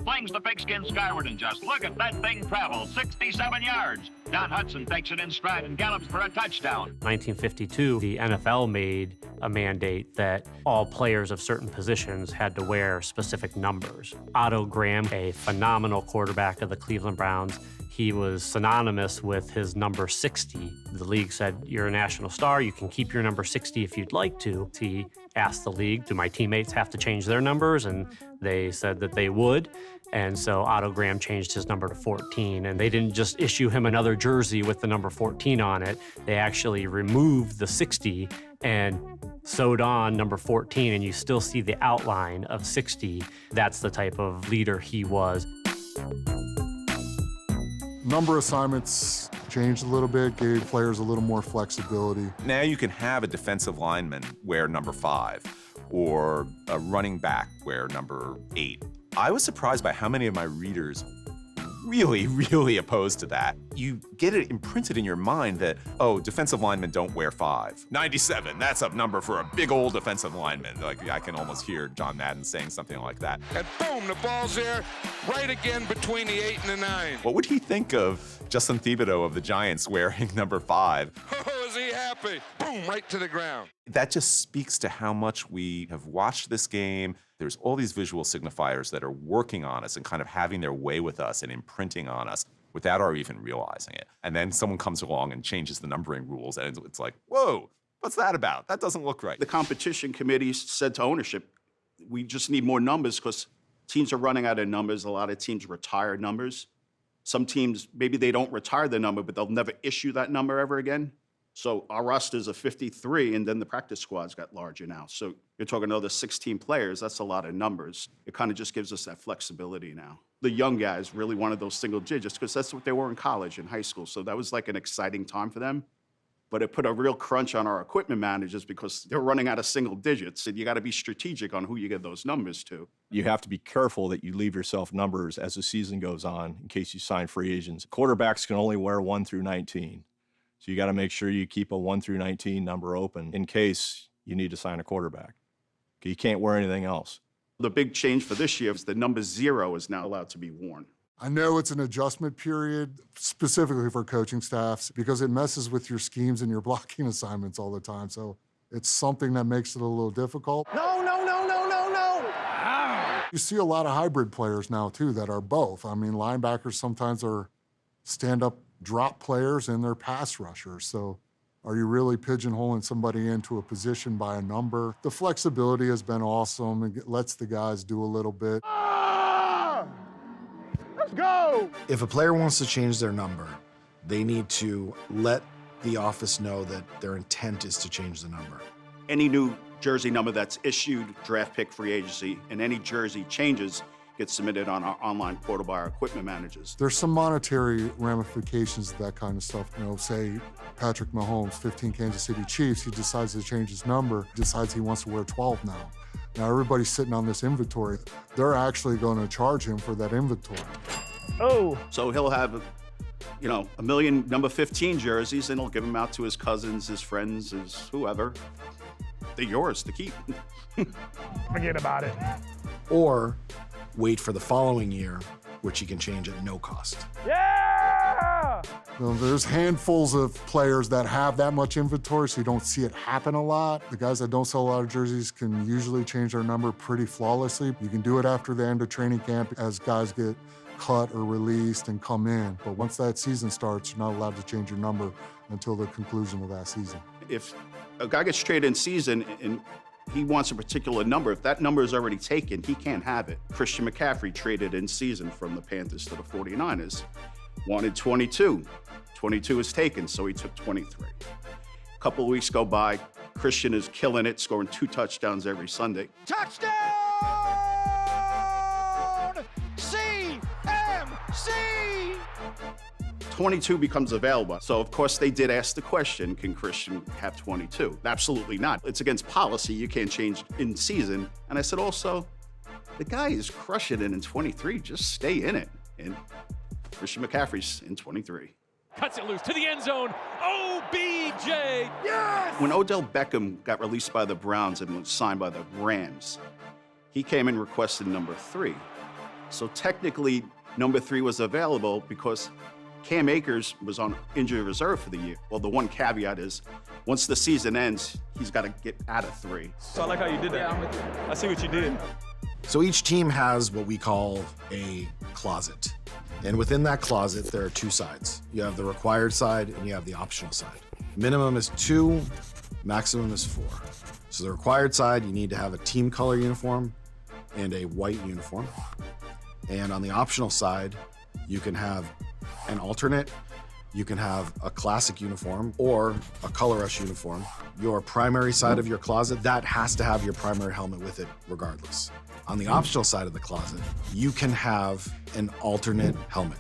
Flings the pigskin skyward and just look at that thing travel, 67 yards. Don Hudson takes it in stride and gallops for a touchdown. 1952, the NFL made a mandate that all players of certain positions had to wear specific numbers. Otto Graham, a phenomenal quarterback of the Cleveland Browns, he was synonymous with his number 60. The league said, you're a national star, you can keep your number 60 if you'd like to. He asked the league, do my teammates have to change their numbers? And they said that they would. And so Otto Graham changed his number to 14. And they didn't just issue him another jersey with the number 14 on it. They actually removed the 60 and sewed on number 14, and you still see the outline of 60. That's the type of leader he was. Number assignments changed a little bit, gave players a little more flexibility. Now you can have a defensive lineman wear number 5 or a running back wear number 8. I was surprised by how many of my readers really opposed to that. You get it imprinted in your mind that, oh, defensive linemen don't wear 5. 97, that's a number for a big old defensive lineman. Like, I can almost hear John Madden saying something like that. And boom, the ball's there, right again between the 8 and the 9. What would he think of Justin Thibodeau of the Giants wearing number 5? Oh, is he happy? Boom, right to the ground. That just speaks to how much we have watched this game. There's all these visual signifiers that are working on us and kind of having their way with us and imprinting on us without our even realizing it. And then someone comes along and changes the numbering rules, and it's like, whoa, what's that about? That doesn't look right. The competition committee said to ownership, we just need more numbers because teams are running out of numbers. A lot of teams retire numbers. Some teams, maybe they don't retire the number, but they'll never issue that number ever again. So our roster's a 53, and then the practice squads got larger now. So you're talking another 16 players. That's a lot of numbers. It kind of just gives us that flexibility now. The young guys really wanted those single digits because that's what they were in college and high school. So that was like an exciting time for them. But it put a real crunch on our equipment managers because they're running out of single digits, and you got to be strategic on who you give those numbers to. You have to be careful that you leave yourself numbers as the season goes on in case you sign free agents. Quarterbacks can only wear 1 through 19. So you got to make sure you keep a 1 through 19 number open in case you need to sign a quarterback. You can't wear anything else. The big change for this year is the number 0 is now allowed to be worn. I know it's an adjustment period, specifically for coaching staffs, because it messes with your schemes and your blocking assignments all the time. So it's something that makes it a little difficult. No, no, no, no, no, no. You see a lot of hybrid players now, too, that are both. I mean, linebackers sometimes are stand-up drop players and they're pass rushers. So are you really pigeonholing somebody into a position by a number? The flexibility has been awesome. It lets the guys do a little bit. Let's go! If a player wants to change their number, they need to let the office know that their intent is to change the number. Any new jersey number that's issued, draft pick, free agency, and any jersey changes gets submitted on our online portal by our equipment managers. There's some monetary ramifications to that kind of stuff. You know, say Patrick Mahomes, 15 Kansas City Chiefs, he decides to change his number, decides he wants to wear 12 now. Now everybody's sitting on this inventory. They're actually going to charge him for that inventory. Oh. So he'll have, you know, 1 million number 15 jerseys, and he'll give them out to his cousins, his friends, his whoever. They're yours to keep. Forget about it. Or wait for the following year, which he can change at no cost. Yeah! You know, there's handfuls of players that have that much inventory, so you don't see it happen a lot. The guys that don't sell a lot of jerseys can usually change their number pretty flawlessly. You can do it after the end of training camp as guys get cut or released and come in. But once that season starts, you're not allowed to change your number until the conclusion of that season. If a guy gets traded in season and he wants a particular number, if that number is already taken, he can't have it. Christian McCaffrey traded in season from the Panthers to the 49ers. Wanted 22. 22 is taken, so he took 23. A couple of weeks go by, Christian is killing it, scoring 2 touchdowns every Sunday. Touchdown! CMC! 22 becomes available. So, of course, they did ask the question, can Christian have 22? Absolutely not. It's against policy. You can't change in season. And I said, also, the guy is crushing it in 23. Just stay in it. And Christian McCaffrey's in 23. Cuts it loose to the end zone. OBJ! Yes! When Odell Beckham got released by the Browns and was signed by the Rams, he came and requested number 3. So technically, number 3 was available because Cam Akers was on injured reserve for the year. Well, the one caveat is, once the season ends, he's got to get out of 3. So I like how you did that. I see what you did. So each team has what we call a closet. And within that closet, there are 2 sides. You have the required side and you have the optional side. Minimum is 2, maximum is 4. So the required side, you need to have a team color uniform and a white uniform. And on the optional side, you can have an alternate, you can have a classic uniform or a color rush uniform. Your primary side of your closet, that has to have your primary helmet with it regardless. On the optional side of the closet, you can have an alternate helmet.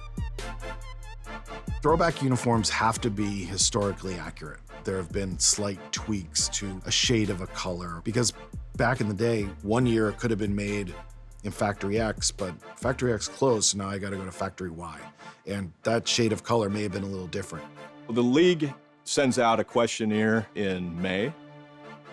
Throwback uniforms have to be historically accurate. There have been slight tweaks to a shade of a color because back in the day, one year it could have been made in Factory X, but Factory X closed, so now I gotta go to Factory Y. And that shade of color may have been a little different. Well, the league sends out a questionnaire in May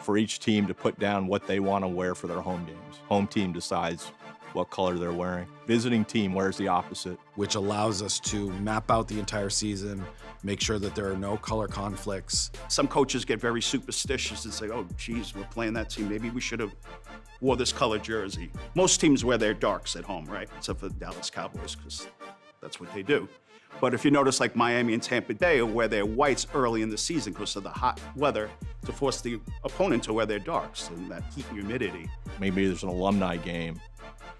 for each team to put down what they want to wear for their home games. Home team decides what color they're wearing. Visiting team wears the opposite. Which allows us to map out the entire season, make sure that there are no color conflicts. Some coaches get very superstitious and say, oh, geez, we're playing that team. Maybe we should have wore this color jersey. Most teams wear their darks at home, right? Except for the Dallas Cowboys, because that's what they do. But if you notice, like Miami and Tampa Bay will wear their whites early in the season because of the hot weather to force the opponent to wear their darks and that heat and humidity. Maybe there's an alumni game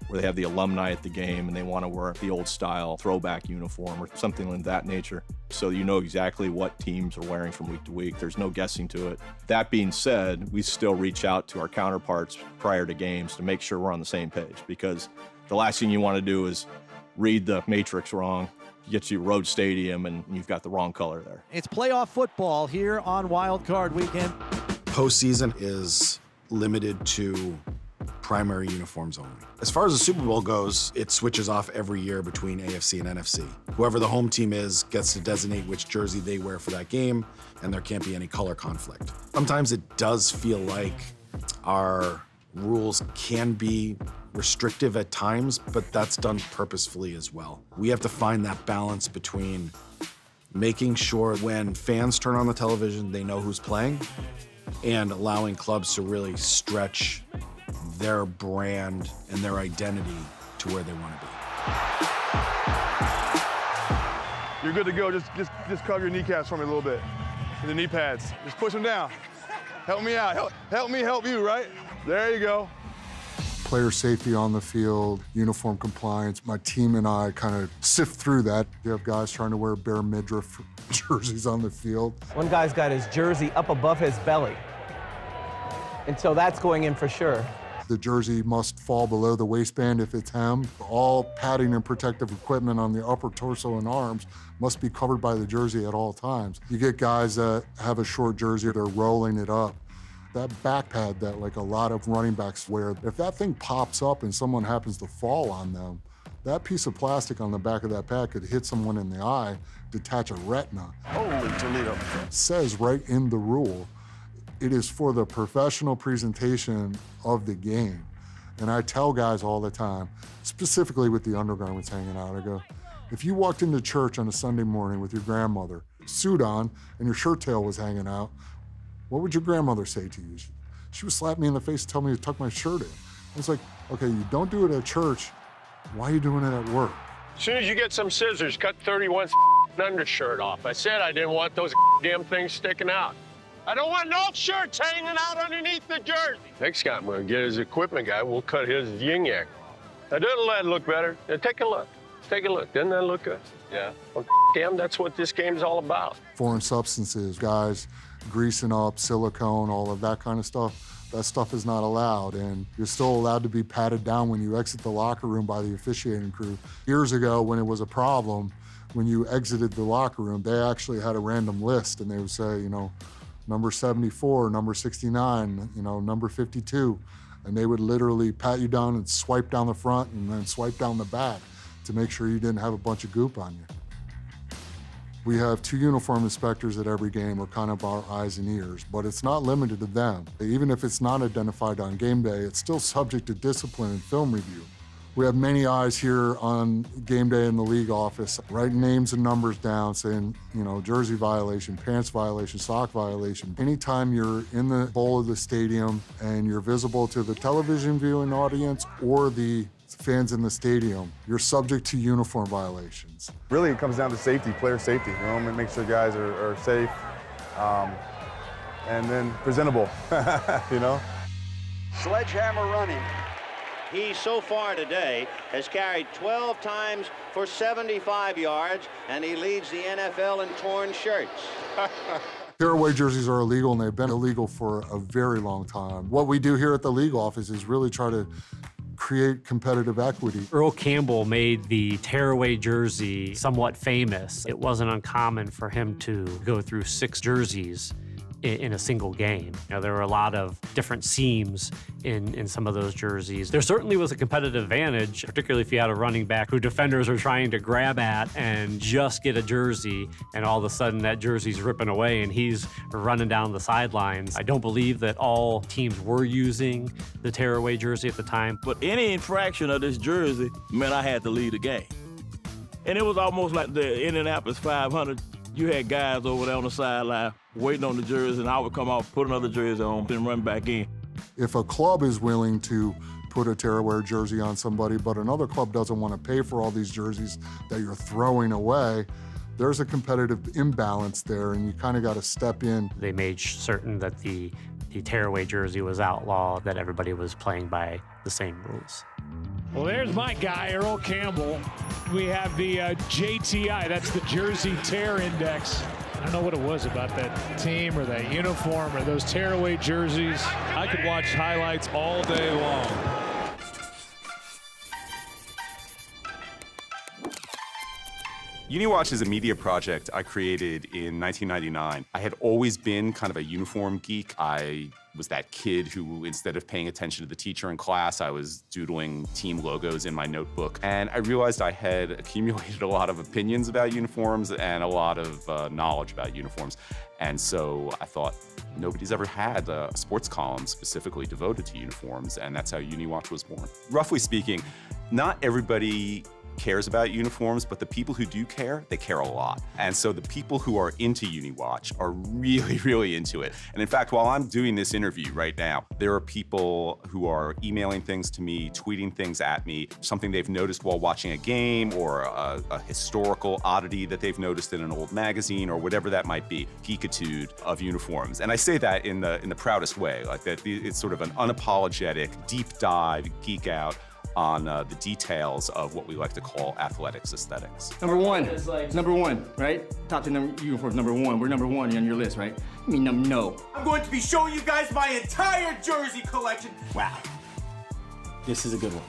where they have the alumni at the game and they want to wear the old style throwback uniform or something of that nature. So you know exactly what teams are wearing from week to week. There's no guessing to it. That being said, we still reach out to our counterparts prior to games to make sure we're on the same page, because the last thing you want to do is read the matrix wrong, get you road stadium and you've got the wrong color there. It's playoff football here on Wild Card Weekend. Postseason is limited to primary uniforms only. As far as the Super Bowl goes, it switches off every year between AFC and NFC. Whoever the home team is gets to designate which jersey they wear for that game, and there can't be any color conflict. Sometimes it does feel like our rules can be restrictive at times, but that's done purposefully as well. We have to find that balance between making sure when fans turn on the television, they know who's playing, and allowing clubs to really stretch their brand and their identity to where they want to be. You're good to go. Just cover your kneecaps for me a little bit. The knee pads. Just push them down. Help me out. Help me help you, right? There you go. Player safety on the field, uniform compliance. My team and I kind of sift through that. You have guys trying to wear bare midriff jerseys on the field. One guy's got his jersey up above his belly. And so that's going in for sure. The jersey must fall below the waistband if it's hem. All padding and protective equipment on the upper torso and arms must be covered by the jersey at all times. You get guys that have a short jersey, they're rolling it up. That back pad that like a lot of running backs wear, if that thing pops up and someone happens to fall on them, that piece of plastic on the back of that pad could hit someone in the eye, detach a retina. Holy Toledo. It says right in the rule, it is for the professional presentation of the game. And I tell guys all the time, specifically with the undergarments hanging out, I go, if you walked into church on a Sunday morning with your grandmother, suit on, and your shirt tail was hanging out, what would your grandmother say to you? She would slap me in the face and tell me to tuck my shirt in. I was like, okay, you don't do it at church, why are you doing it at work? As soon as you get some scissors, cut 31's undershirt off. I said I didn't want those damn things sticking out. I don't want no shirts hanging out underneath the jersey. Next guy I'm gonna get his equipment guy, we'll cut his yin-yang. Now, doesn't that look better? Now, take a look. Take a look. Doesn't that look good? Yeah. Well, damn, that's what this game's all about. Foreign substances, guys greasing up, silicone, all of that kind of stuff, that stuff is not allowed, and you're still allowed to be patted down when you exit the locker room by the officiating crew. Years ago, when it was a problem, when you exited the locker room, they actually had a random list, and they would say, you know, number 74, number 69, you know, number 52, and they would literally pat you down and swipe down the front and then swipe down the back to make sure you didn't have a bunch of goop on you. We have 2 uniform inspectors at every game, or kind of our eyes and ears, but it's not limited to them. Even if it's not identified on game day, it's still subject to discipline and film review. We have many eyes here on game day in the league office, writing names and numbers down, saying, you know, jersey violation, pants violation, sock violation. Anytime you're in the bowl of the stadium and you're visible to the television viewing audience or the fans in the stadium, you're subject to uniform violations. Really, it comes down to safety, player safety. You know, make sure guys are safe and then presentable, you know? Sledgehammer running. He, so far today, has carried 12 times for 75 yards, and he leads the NFL in torn shirts. Tearaway jerseys are illegal, and they've been illegal for a very long time. What we do here at the league office is really try to create competitive equity. Earl Campbell made the tearaway jersey somewhat famous. It wasn't uncommon for him to go through 6 jerseys in a single game. You know, there were a lot of different seams in some of those jerseys. There certainly was a competitive advantage, particularly if you had a running back who defenders are trying to grab at and just get a jersey, and all of a sudden that jersey's ripping away and he's running down the sidelines. I don't believe that all teams were using the tearaway jersey at the time. But any infraction of this jersey meant I had to leave the game. And it was almost like the Indianapolis 500. You had guys over there on the sideline waiting on the jersey, and I would come out, put another jersey on, then run back in. If a club is willing to put a tearaway jersey on somebody, but another club doesn't want to pay for all these jerseys that you're throwing away, there's a competitive imbalance there, and you kind of got to step in. They made certain that the tearaway jersey was outlawed, that everybody was playing by the same rules. Well, there's my guy, Earl Campbell. We have the JTI, that's the Jersey Tear Index. I don't know what it was about that team or that uniform or those tearaway jerseys. I could watch highlights all day long. UniWatch is a media project I created in 1999. I had always been kind of a uniform geek. I was that kid who, instead of paying attention to the teacher in class, I was doodling team logos in my notebook. And I realized I had accumulated a lot of opinions about uniforms and a lot of knowledge about uniforms. And so I thought, nobody's ever had a sports column specifically devoted to uniforms, and that's how UniWatch was born. Roughly speaking, not everybody cares about uniforms, but the people who do care, they care a lot. And so the people who are into UniWatch are really, really into it. And in fact, while I'm doing this interview right now, there are people who are emailing things to me, tweeting things at me, something they've noticed while watching a game, or a historical oddity that they've noticed in an old magazine, or whatever that might be, geekitude of uniforms. And I say that in the proudest way, like that it's sort of an unapologetic, deep dive, geek out on the details of what we like to call athletics aesthetics. Number one, right? Top 10 uniforms, number one. We're number one on your list, right? I mean, no. I'm going to be showing you guys my entire jersey collection. Wow. This is a good one.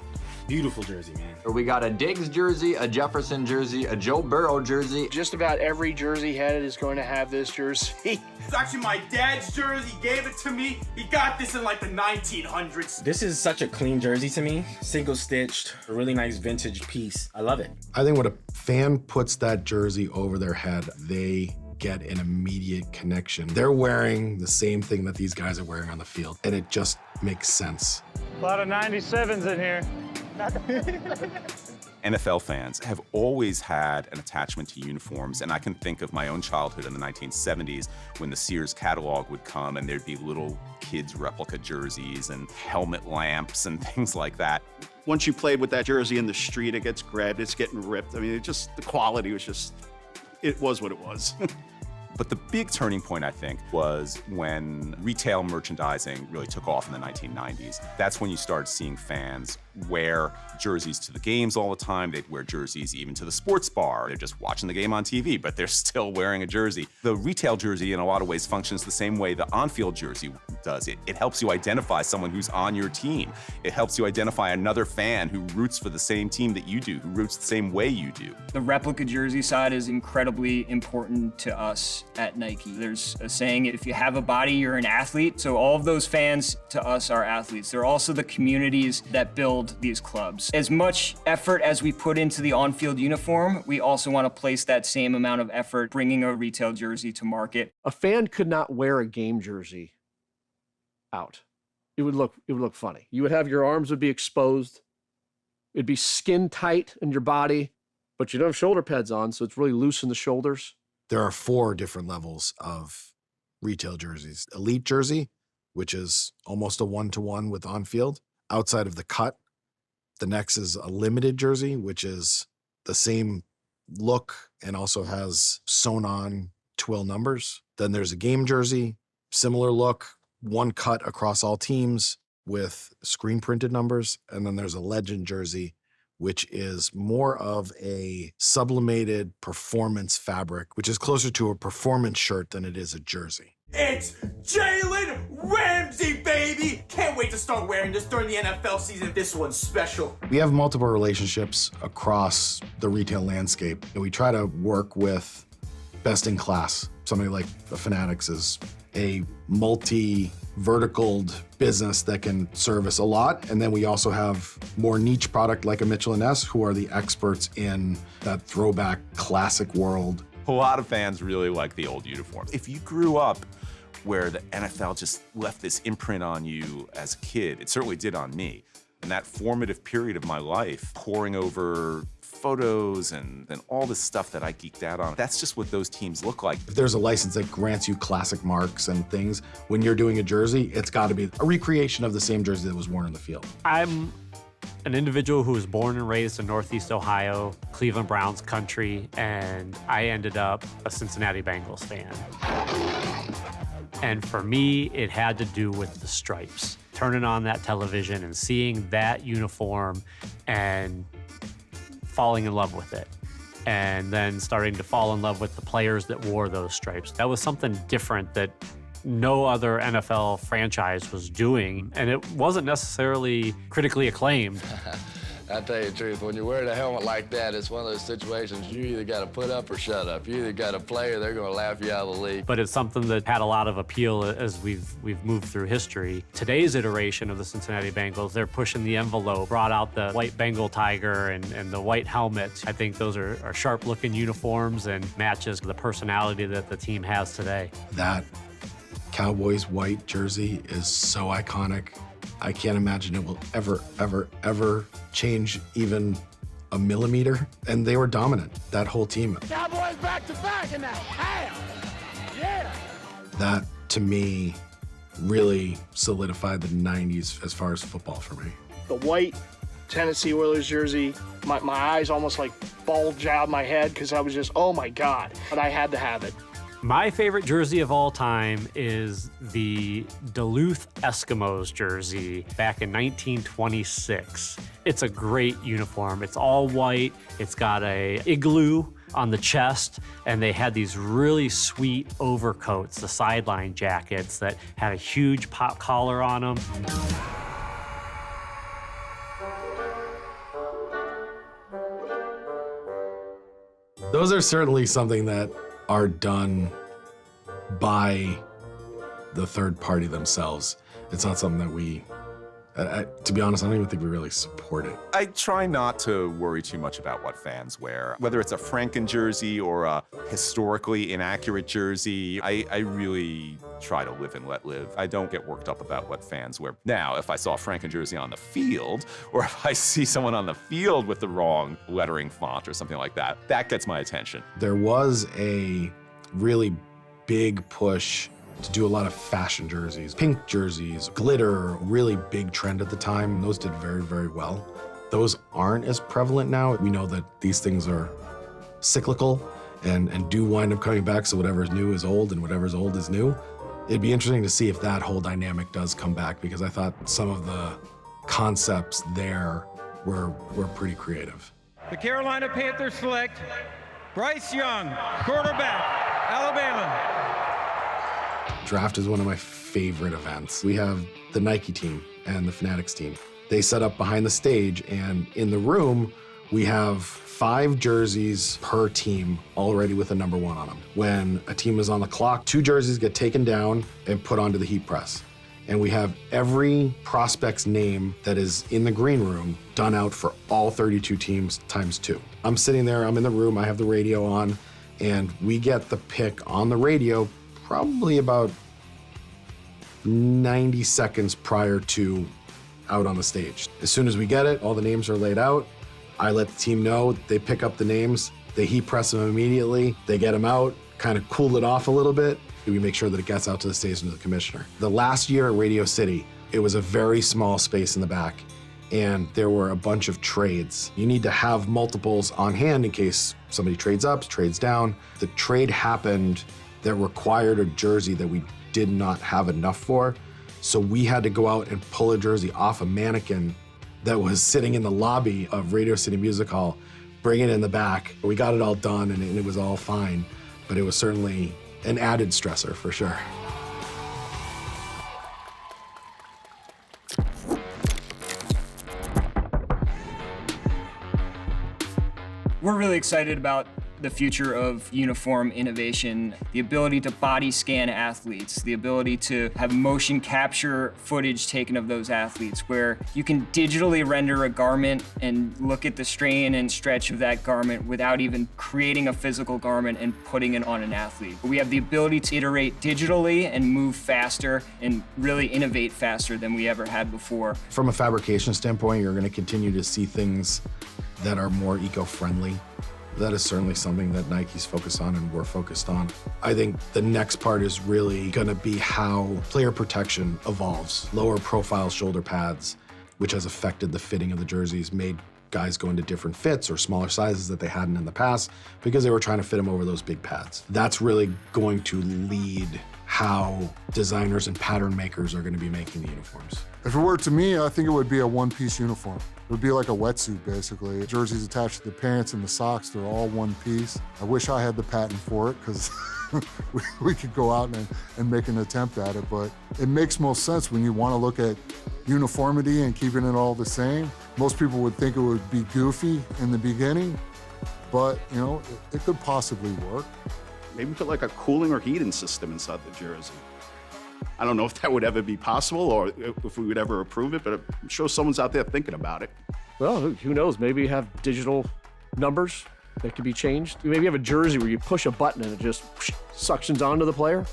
Beautiful jersey, man. We got a Diggs jersey, a Jefferson jersey, a Joe Burrow jersey. Just about every jersey head is going to have this jersey. It's actually my dad's jersey. He gave it to me. He got this in like the 1900s. This is such a clean jersey to me. Single stitched, a really nice vintage piece. I love it. I think when a fan puts that jersey over their head, they get an immediate connection. They're wearing the same thing that these guys are wearing on the field, and it just makes sense. A lot of 97s in here. NFL fans have always had an attachment to uniforms, and I can think of my own childhood in the 1970s when the Sears catalog would come and there'd be little kids' replica jerseys and helmet lamps and things like that. Once you played with that jersey in the street, it gets grabbed, it's getting ripped. I mean, the quality was just, it was what it was. But the big turning point, I think, was when retail merchandising really took off in the 1990s. That's when you started seeing fans wear jerseys to the games all the time. They'd wear jerseys even to the sports bar. They're just watching the game on TV, but they're still wearing a jersey. The retail jersey, in a lot of ways, functions the same way the on-field jersey does. It helps you identify someone who's on your team. It helps you identify another fan who roots for the same team that you do, who roots the same way you do. The replica jersey side is incredibly important to us at Nike. There's a saying, if you have a body, you're an athlete. So all of those fans to us are athletes. They're also the communities that build these clubs. As much effort as we put into the on-field uniform, we also want to place that same amount of effort bringing a retail jersey to market. A fan could not wear a game jersey out. It would look funny. You would have your arms would be exposed. It'd be skin tight in your body, but you don't have shoulder pads on, so it's really loose in the shoulders. There are 4 different levels of retail jerseys. Elite jersey, which is almost a one-to-one with on-field. Outside of the cut, the next is a limited jersey, which is the same look and also has sewn-on twill numbers. Then there's a game jersey, similar look, one cut across all teams with screen-printed numbers. And then there's a legend jersey, which is more of a sublimated performance fabric, which is closer to a performance shirt than it is a jersey. It's Jalen Ramsey, baby! Can't wait to start wearing this during the NFL season. This one's special. We have multiple relationships across the retail landscape, and we try to work with best in class. Somebody like the Fanatics is a multi-verticaled business that can service a lot. And then we also have more niche product like a Mitchell & Ness, who are the experts in that throwback classic world. A lot of fans really like the old uniforms. If you grew up where the NFL just left this imprint on you as a kid, it certainly did on me. And that formative period of my life, poring over photos and all this stuff that I geeked out on, that's just what those teams look like. If there's a license that grants you classic marks and things, when you're doing a jersey, it's got to be a recreation of the same jersey that was worn on the field. I'm an individual who was born and raised in Northeast Ohio, Cleveland Browns country, and I ended up a Cincinnati Bengals fan. And for me, it had to do with the stripes. Turning on that television and seeing that uniform and falling in love with it. And then starting to fall in love with the players that wore those stripes. That was something different that no other NFL franchise was doing, and it wasn't necessarily critically acclaimed. I'll tell you the truth, when you're wearing a helmet like that, it's one of those situations you either got to put up or shut up. You either got to play or they're going to laugh you out of the league. But it's something that had a lot of appeal as we've moved through history. Today's iteration of the Cincinnati Bengals, they're pushing the envelope, brought out the white Bengal tiger and the white helmet. I think those are sharp-looking uniforms and matches the personality that the team has today. That Cowboys white jersey is so iconic. I can't imagine it will ever change even a millimeter. And they were dominant, that whole team. Cowboys back to back in that half. Yeah. That, to me, really solidified the 90s as far as football for me. The white Tennessee Oilers jersey, my eyes almost like bulged out of my head because I was just, oh my God. But I had to have it. My favorite jersey of all time is the Duluth Eskimos jersey back in 1926. It's a great uniform. It's all white. It's got a igloo on the chest, and they had these really sweet overcoats, the sideline jackets that had a huge pop collar on them. Those are certainly something that are done by the third party themselves. It's not something that we, to be honest, I don't even think we really support it. I try not to worry too much about what fans wear. Whether it's a Franken jersey or a historically inaccurate jersey, I really try to live and let live. I don't get worked up about what fans wear. Now, if I saw a Franken jersey on the field, or if I see someone on the field with the wrong lettering font or something like that, that gets my attention. There was a really big push to do a lot of fashion jerseys, pink jerseys, glitter, really big trend at the time. Those did very, very well. Those aren't as prevalent now. We know that these things are cyclical and do wind up coming back, so whatever's new is old and whatever's old is new. It'd be interesting to see if that whole dynamic does come back, because I thought some of the concepts there were pretty creative. The Carolina Panthers select Bryce Young, quarterback, Alabama. Draft is one of my favorite events. We have the Nike team and the Fanatics team. They set up behind the stage, and in the room, we have 5 jerseys per team already with a number 1 on them. When a team is on the clock, 2 jerseys get taken down and put onto the heat press. And we have every prospect's name that is in the green room done out for all 32 teams times 2. I'm sitting there, I'm in the room, I have the radio on, and we get the pick on the radio probably about 90 seconds prior to out on the stage. As soon as we get it, all the names are laid out. I let the team know, they pick up the names, they heat press them immediately, they get them out, kind of cool it off a little bit. We make sure that it gets out to the stage and to the commissioner. The last year at Radio City, it was a very small space in the back, and there were a bunch of trades. You need to have multiples on hand in case somebody trades up, trades down. The trade happened that required a jersey that we did not have enough for. So we had to go out and pull a jersey off a mannequin that was sitting in the lobby of Radio City Music Hall, bring it in the back. We got it all done and it was all fine, but it was certainly an added stressor for sure. We're really excited about the future of uniform innovation, the ability to body scan athletes, the ability to have motion capture footage taken of those athletes, where you can digitally render a garment and look at the strain and stretch of that garment without even creating a physical garment and putting it on an athlete. We have the ability to iterate digitally and move faster and really innovate faster than we ever had before. From a fabrication standpoint, you're going to continue to see things that are more eco-friendly. That is certainly something that Nike's focused on and we're focused on. I think the next part is really gonna be how player protection evolves. Lower profile shoulder pads, which has affected the fitting of the jerseys, made guys go into different fits or smaller sizes that they hadn't in the past because they were trying to fit them over those big pads. That's really going to lead how designers and pattern makers are gonna be making the uniforms. If it were to me, I think it would be a one-piece uniform. It would be like a wetsuit, basically. Jerseys attached to the pants and the socks, they're all one piece. I wish I had the patent for it, because we could go out and make an attempt at it, but it makes most sense when you want to look at uniformity and keeping it all the same. Most people would think it would be goofy in the beginning, but you know, it could possibly work. Maybe put like a cooling or heating system inside the jersey. I don't know if that would ever be possible or if we would ever approve it, but I'm sure someone's out there thinking about it. Well, who knows? Maybe you have digital numbers that could be changed. You maybe have a jersey where you push a button and it just suctions onto the player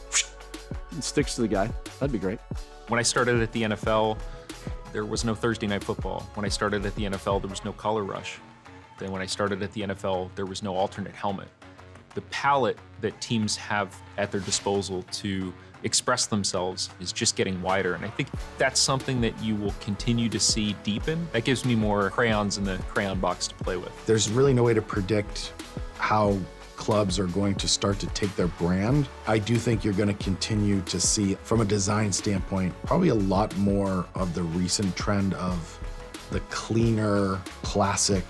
and sticks to the guy. That'd be great. When I started at the NFL, there was no Thursday Night Football. When I started at the NFL, there was no color rush. Then when I started at the NFL, there was no alternate helmet. The palette that teams have at their disposal to express themselves is just getting wider, and I think that's something that you will continue to see deepen. That gives me more crayons in the crayon box to play with. There's really no way to predict how clubs are going to start to take their brand. I do think you're going to continue to see, from a design standpoint, probably a lot more of the recent trend of the cleaner, classic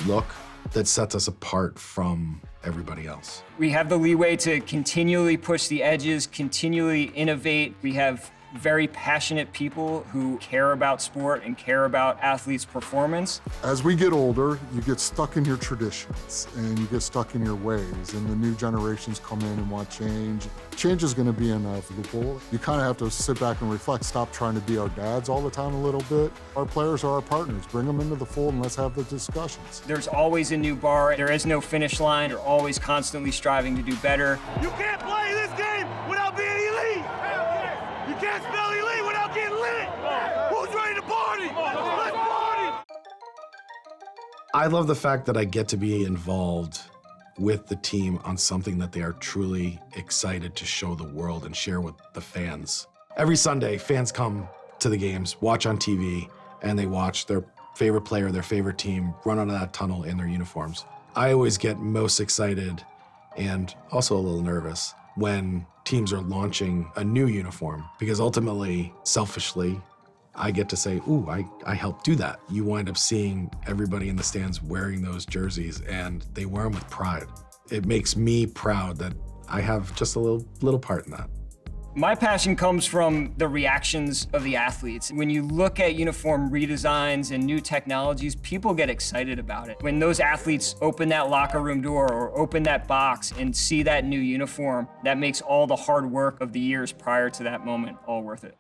look that sets us apart from everybody else. We have the leeway to continually push the edges, continually innovate. We have very passionate people who care about sport and care about athletes' performance. As we get older, you get stuck in your traditions and you get stuck in your ways, and the new generations come in and want change. Change is going to be inevitable. You kind of have to sit back and reflect, stop trying to be our dads all the time a little bit. Our players are our partners. Bring them into the fold and let's have the discussions. There's always a new bar. There is no finish line. You're always constantly striving to do better. You can't play this game without being elite. You can't spell elite without getting lit. Who's ready to party? Let's party. I love the fact that I get to be involved with the team on something that they are truly excited to show the world and share with the fans. Every Sunday, fans come to the games, watch on TV, and they watch their favorite player, their favorite team run out of that tunnel in their uniforms. I always get most excited and also a little nervous when teams are launching a new uniform, because ultimately, selfishly, I get to say, ooh, I helped do that. You wind up seeing everybody in the stands wearing those jerseys, and they wear them with pride. It makes me proud that I have just a little part in that. My passion comes from the reactions of the athletes. When you look at uniform redesigns and new technologies, people get excited about it. When those athletes open that locker room door or open that box and see that new uniform, that makes all the hard work of the years prior to that moment all worth it.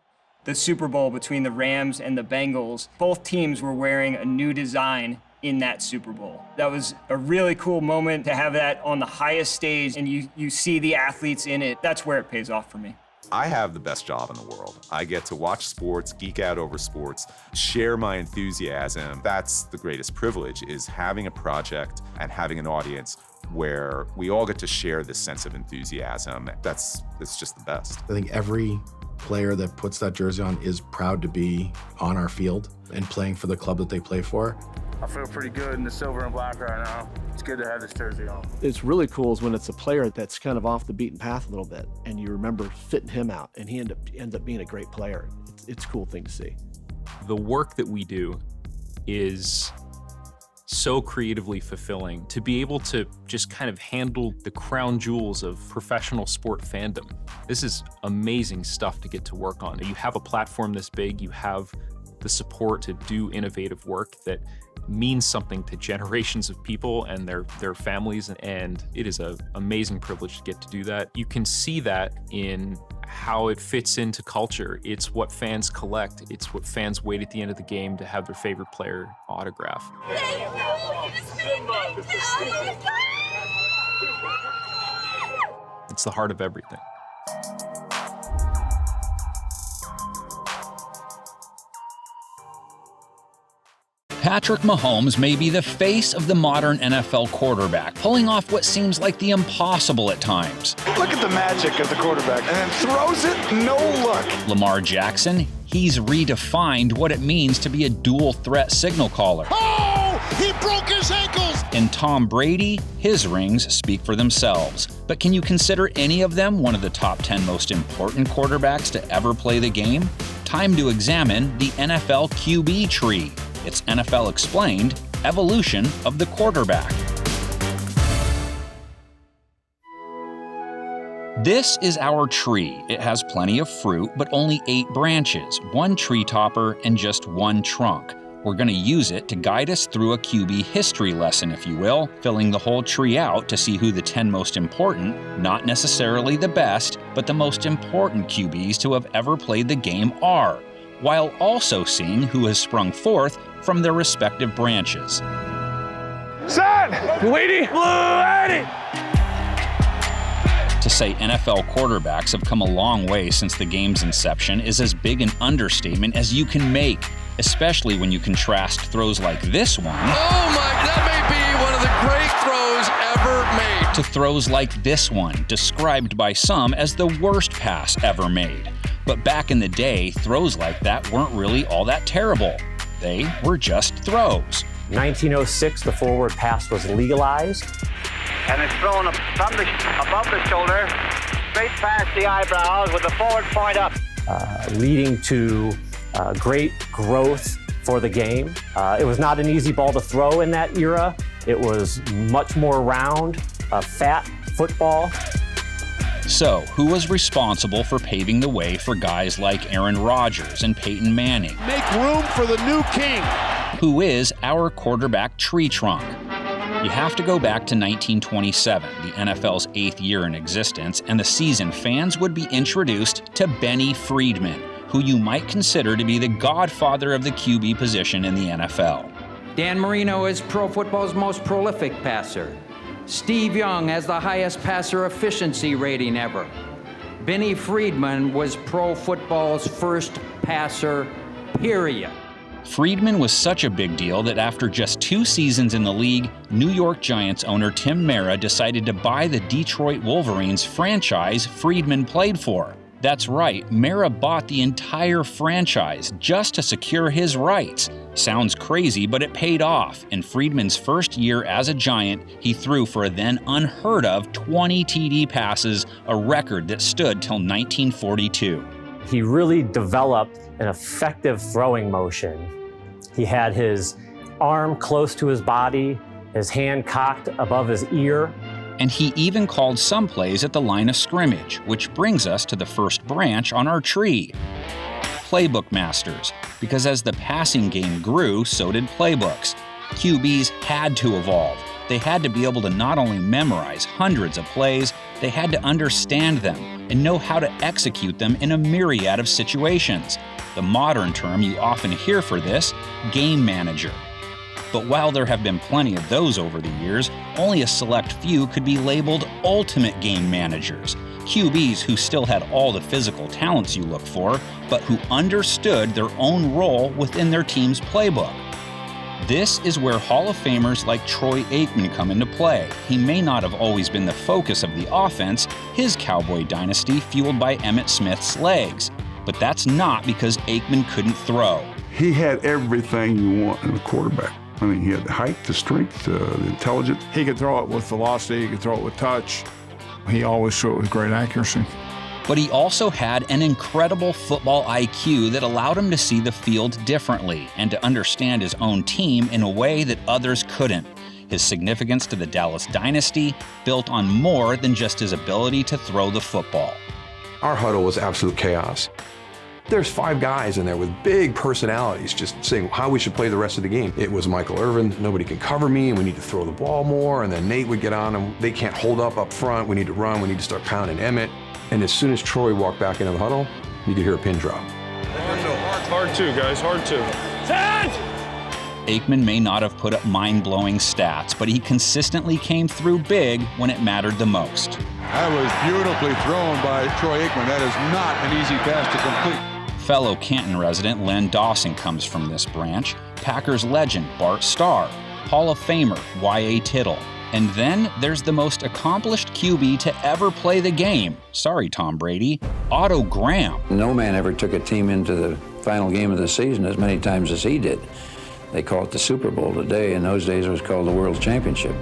The Super Bowl between the Rams and the Bengals, both teams were wearing a new design in that Super Bowl. That was a really cool moment to have that on the highest stage, and you see the athletes in it. That's where it pays off for me. I have the best job in the world. I get to watch sports, geek out over sports, share my enthusiasm. That's the greatest privilege, is having a project and having an audience where we all get to share this sense of enthusiasm. It's just the best. I think every player that puts that jersey on is proud to be on our field and playing for the club that they play for. I feel pretty good in the silver and black right now. It's good to have this jersey on. It's really cool is when it's a player that's kind of off the beaten path a little bit, and you remember fitting him out, and he ends up being a great player. It's a cool thing to see. The work that we do is so creatively fulfilling. To be able to just kind of handle the crown jewels of professional sport fandom. This is amazing stuff to get to work on. You have a platform this big, you have the support to do innovative work that means something to generations of people and their families, and it is an amazing privilege to get to do that. You can see that in how it fits into culture. It's what fans collect. It's what fans wait at the end of the game to have their favorite player autograph. It's the heart of everything. Patrick Mahomes may be the face of the modern NFL quarterback, pulling off what seems like the impossible at times. Look at the magic of the quarterback, and then throws it, no look. Lamar Jackson, he's redefined what it means to be a dual threat signal caller. Oh, he broke his ankles. And Tom Brady, his rings speak for themselves. But can you consider any of them one of the top 10 most important quarterbacks to ever play the game? Time to examine the NFL QB tree. It's NFL Explained, Evolution of the Quarterback. This is our tree. It has plenty of fruit, but only 8 branches, 1 tree topper, and just 1 trunk. We're going to use it to guide us through a QB history lesson, if you will, filling the whole tree out to see who the 10 most important, not necessarily the best, but the most important QBs to have ever played the game are, while also seeing who has sprung forth from their respective branches. Set! Bleedy! Blue Eddie! To say NFL quarterbacks have come a long way since the game's inception is as big an understatement as you can make, especially when you contrast throws like this one. Oh my, that may be one of the great throws ever made. To throws like this one, described by some as the worst pass ever made. But back in the day, throws like that weren't really all that terrible. They were just throws. 1906, the forward pass was legalized. And it's thrown from above the shoulder, straight past the eyebrows with the forward point up. Leading to great growth for the game. It was not an easy ball to throw in that era. It was much more round, fat football. So, who was responsible for paving the way for guys like Aaron Rodgers and Peyton Manning? Make room for the new king. Who is our quarterback tree trunk? You have to go back to 1927, the NFL's 8th year in existence, and the season fans would be introduced to Benny Friedman, who you might consider to be the godfather of the QB position in the NFL. Dan Marino is pro football's most prolific passer. Steve Young has the highest passer efficiency rating ever. Benny Friedman was pro football's first passer, period. Friedman was such a big deal that after just 2 seasons in the league, New York Giants owner Tim Mara decided to buy the Detroit Wolverines franchise Friedman played for. That's right, Mara bought the entire franchise just to secure his rights. Sounds crazy, but it paid off. In Friedman's first year as a Giant, he threw for a then unheard of 20 TD passes, a record that stood till 1942. He really developed an effective throwing motion. He had his arm close to his body, his hand cocked above his ear. And he even called some plays at the line of scrimmage, which brings us to the first branch on our tree. Playbook masters, because as the passing game grew, so did playbooks. QBs had to evolve. They had to be able to not only memorize hundreds of plays, they had to understand them and know how to execute them in a myriad of situations. The modern term you often hear for this, game manager. But while there have been plenty of those over the years, only a select few could be labeled ultimate game managers, QBs who still had all the physical talents you look for, but who understood their own role within their team's playbook. This is where Hall of Famers like Troy Aikman come into play. He may not have always been the focus of the offense, his Cowboy dynasty fueled by Emmitt Smith's legs. But that's not because Aikman couldn't throw. He had everything you want in a quarterback. I mean, he had the height, the strength, the intelligence. He could throw it with velocity, he could throw it with touch. He always threw it with great accuracy. But he also had an incredible football IQ that allowed him to see the field differently and to understand his own team in a way that others couldn't. His significance to the Dallas dynasty built on more than just his ability to throw the football. Our huddle was absolute chaos. There's 5 guys in there with big personalities just saying how we should play the rest of the game. It was Michael Irvin, nobody can cover me, and we need to throw the ball more, and then Nate would get on, and they can't hold up front, we need to run, we need to start pounding Emmitt. And as soon as Troy walked back into the huddle, you could hear a pin drop. Hard two, guys, hard two. Aikman may not have put up mind-blowing stats, but he consistently came through big when it mattered the most. That was beautifully thrown by Troy Aikman. That is not an easy pass to complete. Fellow Canton resident Len Dawson comes from this branch, Packers legend Bart Starr, Hall of Famer Y.A. Tittle, and then there's the most accomplished QB to ever play the game. Sorry, Tom Brady. Otto Graham. No man ever took a team into the final game of the season as many times as he did. They call it the Super Bowl today. In those days, it was called the World Championship.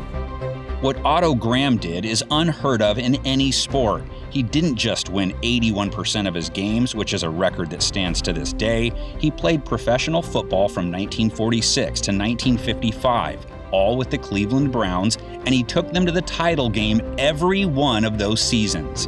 What Otto Graham did is unheard of in any sport. He didn't just win 81% of his games, which is a record that stands to this day. He played professional football from 1946 to 1955, all with the Cleveland Browns, and he took them to the title game every one of those seasons.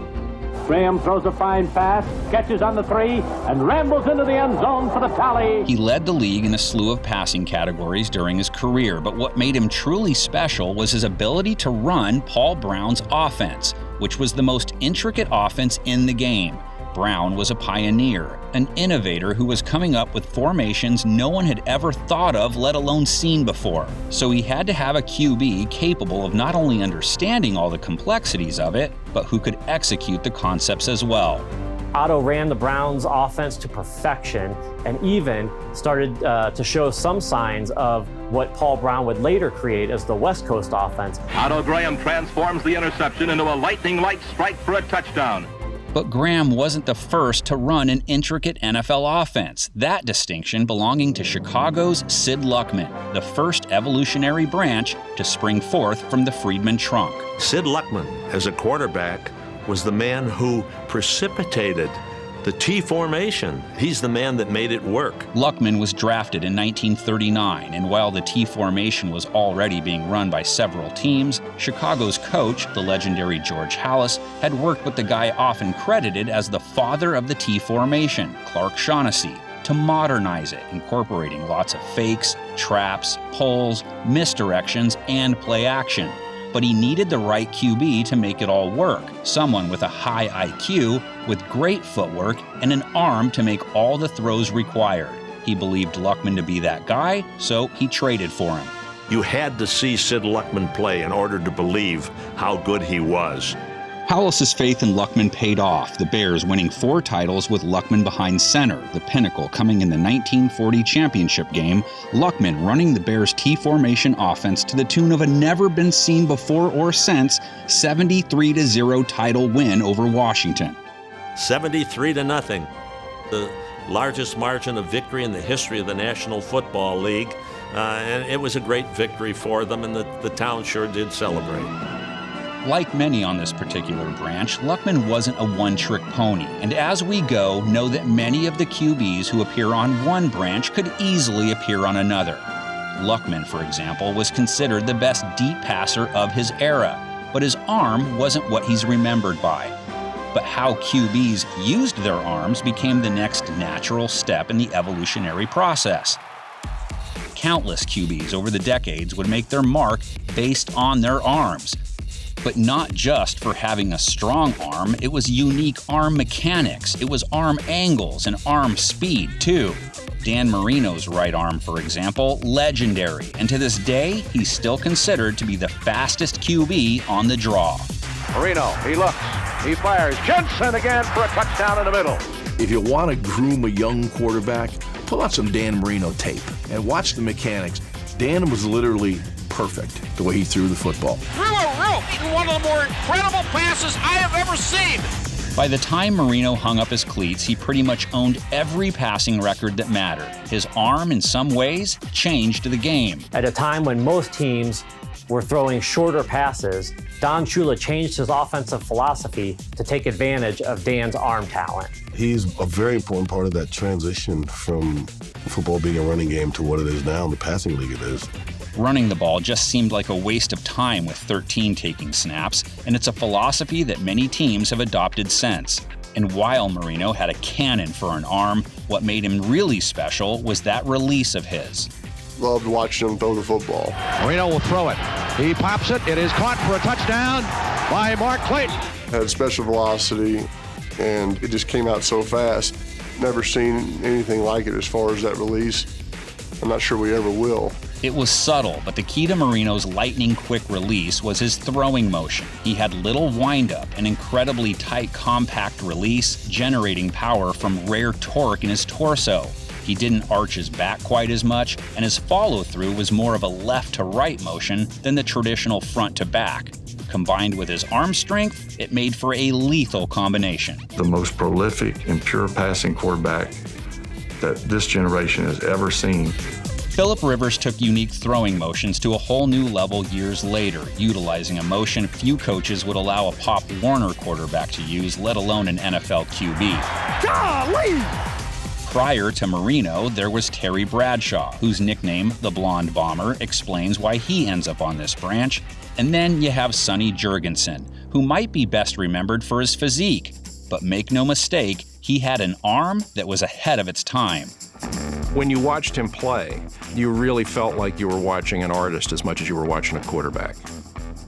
Graham throws a fine pass, catches on the 3, and rambles into the end zone for the tally. He led the league in a slew of passing categories during his career, but what made him truly special was his ability to run Paul Brown's offense, which was the most intricate offense in the game. Brown was a pioneer, an innovator who was coming up with formations no one had ever thought of, let alone seen before. So he had to have a QB capable of not only understanding all the complexities of it, but who could execute the concepts as well. Otto ran the Browns' offense to perfection and even started to show some signs of what Paul Brown would later create as the West Coast offense. Otto Graham transforms the interception into a lightning-like strike for a touchdown. But Graham wasn't the first to run an intricate NFL offense, that distinction belonging to Chicago's Sid Luckman, the first evolutionary branch to spring forth from the Friedman trunk. Sid Luckman, as a quarterback, was the man who precipitated The T formation, he's the man that made it work. Luckman was drafted in 1939, and while the T formation was already being run by several teams, Chicago's coach, the legendary George Halas, had worked with the guy often credited as the father of the T formation, Clark Shaughnessy, to modernize it, incorporating lots of fakes, traps, pulls, misdirections, and play action. But he needed the right QB to make it all work, someone with a high IQ, with great footwork, and an arm to make all the throws required. He believed Luckman to be that guy, so he traded for him. You had to see Sid Luckman play in order to believe how good he was. Halas' faith in Luckman paid off, the Bears winning 4 titles with Luckman behind center, the pinnacle coming in the 1940 championship game, Luckman running the Bears' T-formation offense to the tune of a never-been-seen before or since 73-0 title win over Washington. 73-0, the largest margin of victory in the history of the National Football League, and it was a great victory for them, and the town sure did celebrate. Like many on this particular branch, Luckman wasn't a one-trick pony, and as we go, know that many of the QBs who appear on one branch could easily appear on another. Luckman, for example, was considered the best deep passer of his era, but his arm wasn't what he's remembered by. But how QBs used their arms became the next natural step in the evolutionary process. Countless QBs over the decades would make their mark based on their arms. But not just for having a strong arm, it was unique arm mechanics, it was arm angles and arm speed too. Dan Marino's right arm, for example, legendary, and to this day, he's still considered to be the fastest QB on the draw. Marino, he looks, he fires, Jensen again for a touchdown in the middle. If you want to groom a young quarterback, pull out some Dan Marino tape and watch the mechanics. Dan was literally perfect the way he threw the football. Through a rope in one of the more incredible passes I have ever seen. By the time Marino hung up his cleats, he pretty much owned every passing record that mattered. His arm, in some ways, changed the game. At a time when most teams were throwing shorter passes, Don Shula changed his offensive philosophy to take advantage of Dan's arm talent. He's a very important part of that transition from football being a running game to what it is now, the passing league it is. Running the ball just seemed like a waste of time with 13 taking snaps, and it's a philosophy that many teams have adopted since. And while Marino had a cannon for an arm, what made him really special was that release of his. Loved watching him throw the football. Marino will throw it. He pops it. It is caught for a touchdown by Mark Clayton. Had special velocity, and it just came out so fast. Never seen anything like it as far as that release. I'm not sure we ever will. It was subtle, but the key to Marino's lightning-quick release was his throwing motion. He had little windup, an incredibly tight, compact release, generating power from rare torque in his torso. He didn't arch his back quite as much, and his follow-through was more of a left-to-right motion than the traditional front-to-back. Combined with his arm strength, it made for a lethal combination. The most prolific and pure passing quarterback that this generation has ever seen. Philip Rivers took unique throwing motions to a whole new level years later, utilizing a motion few coaches would allow a Pop Warner quarterback to use, let alone an NFL QB. Golly! Prior to Marino, there was Terry Bradshaw, whose nickname, the Blonde Bomber, explains why he ends up on this branch. And then you have Sonny Jurgensen, who might be best remembered for his physique. But make no mistake, he had an arm that was ahead of its time. When you watched him play, you really felt like you were watching an artist as much as you were watching a quarterback.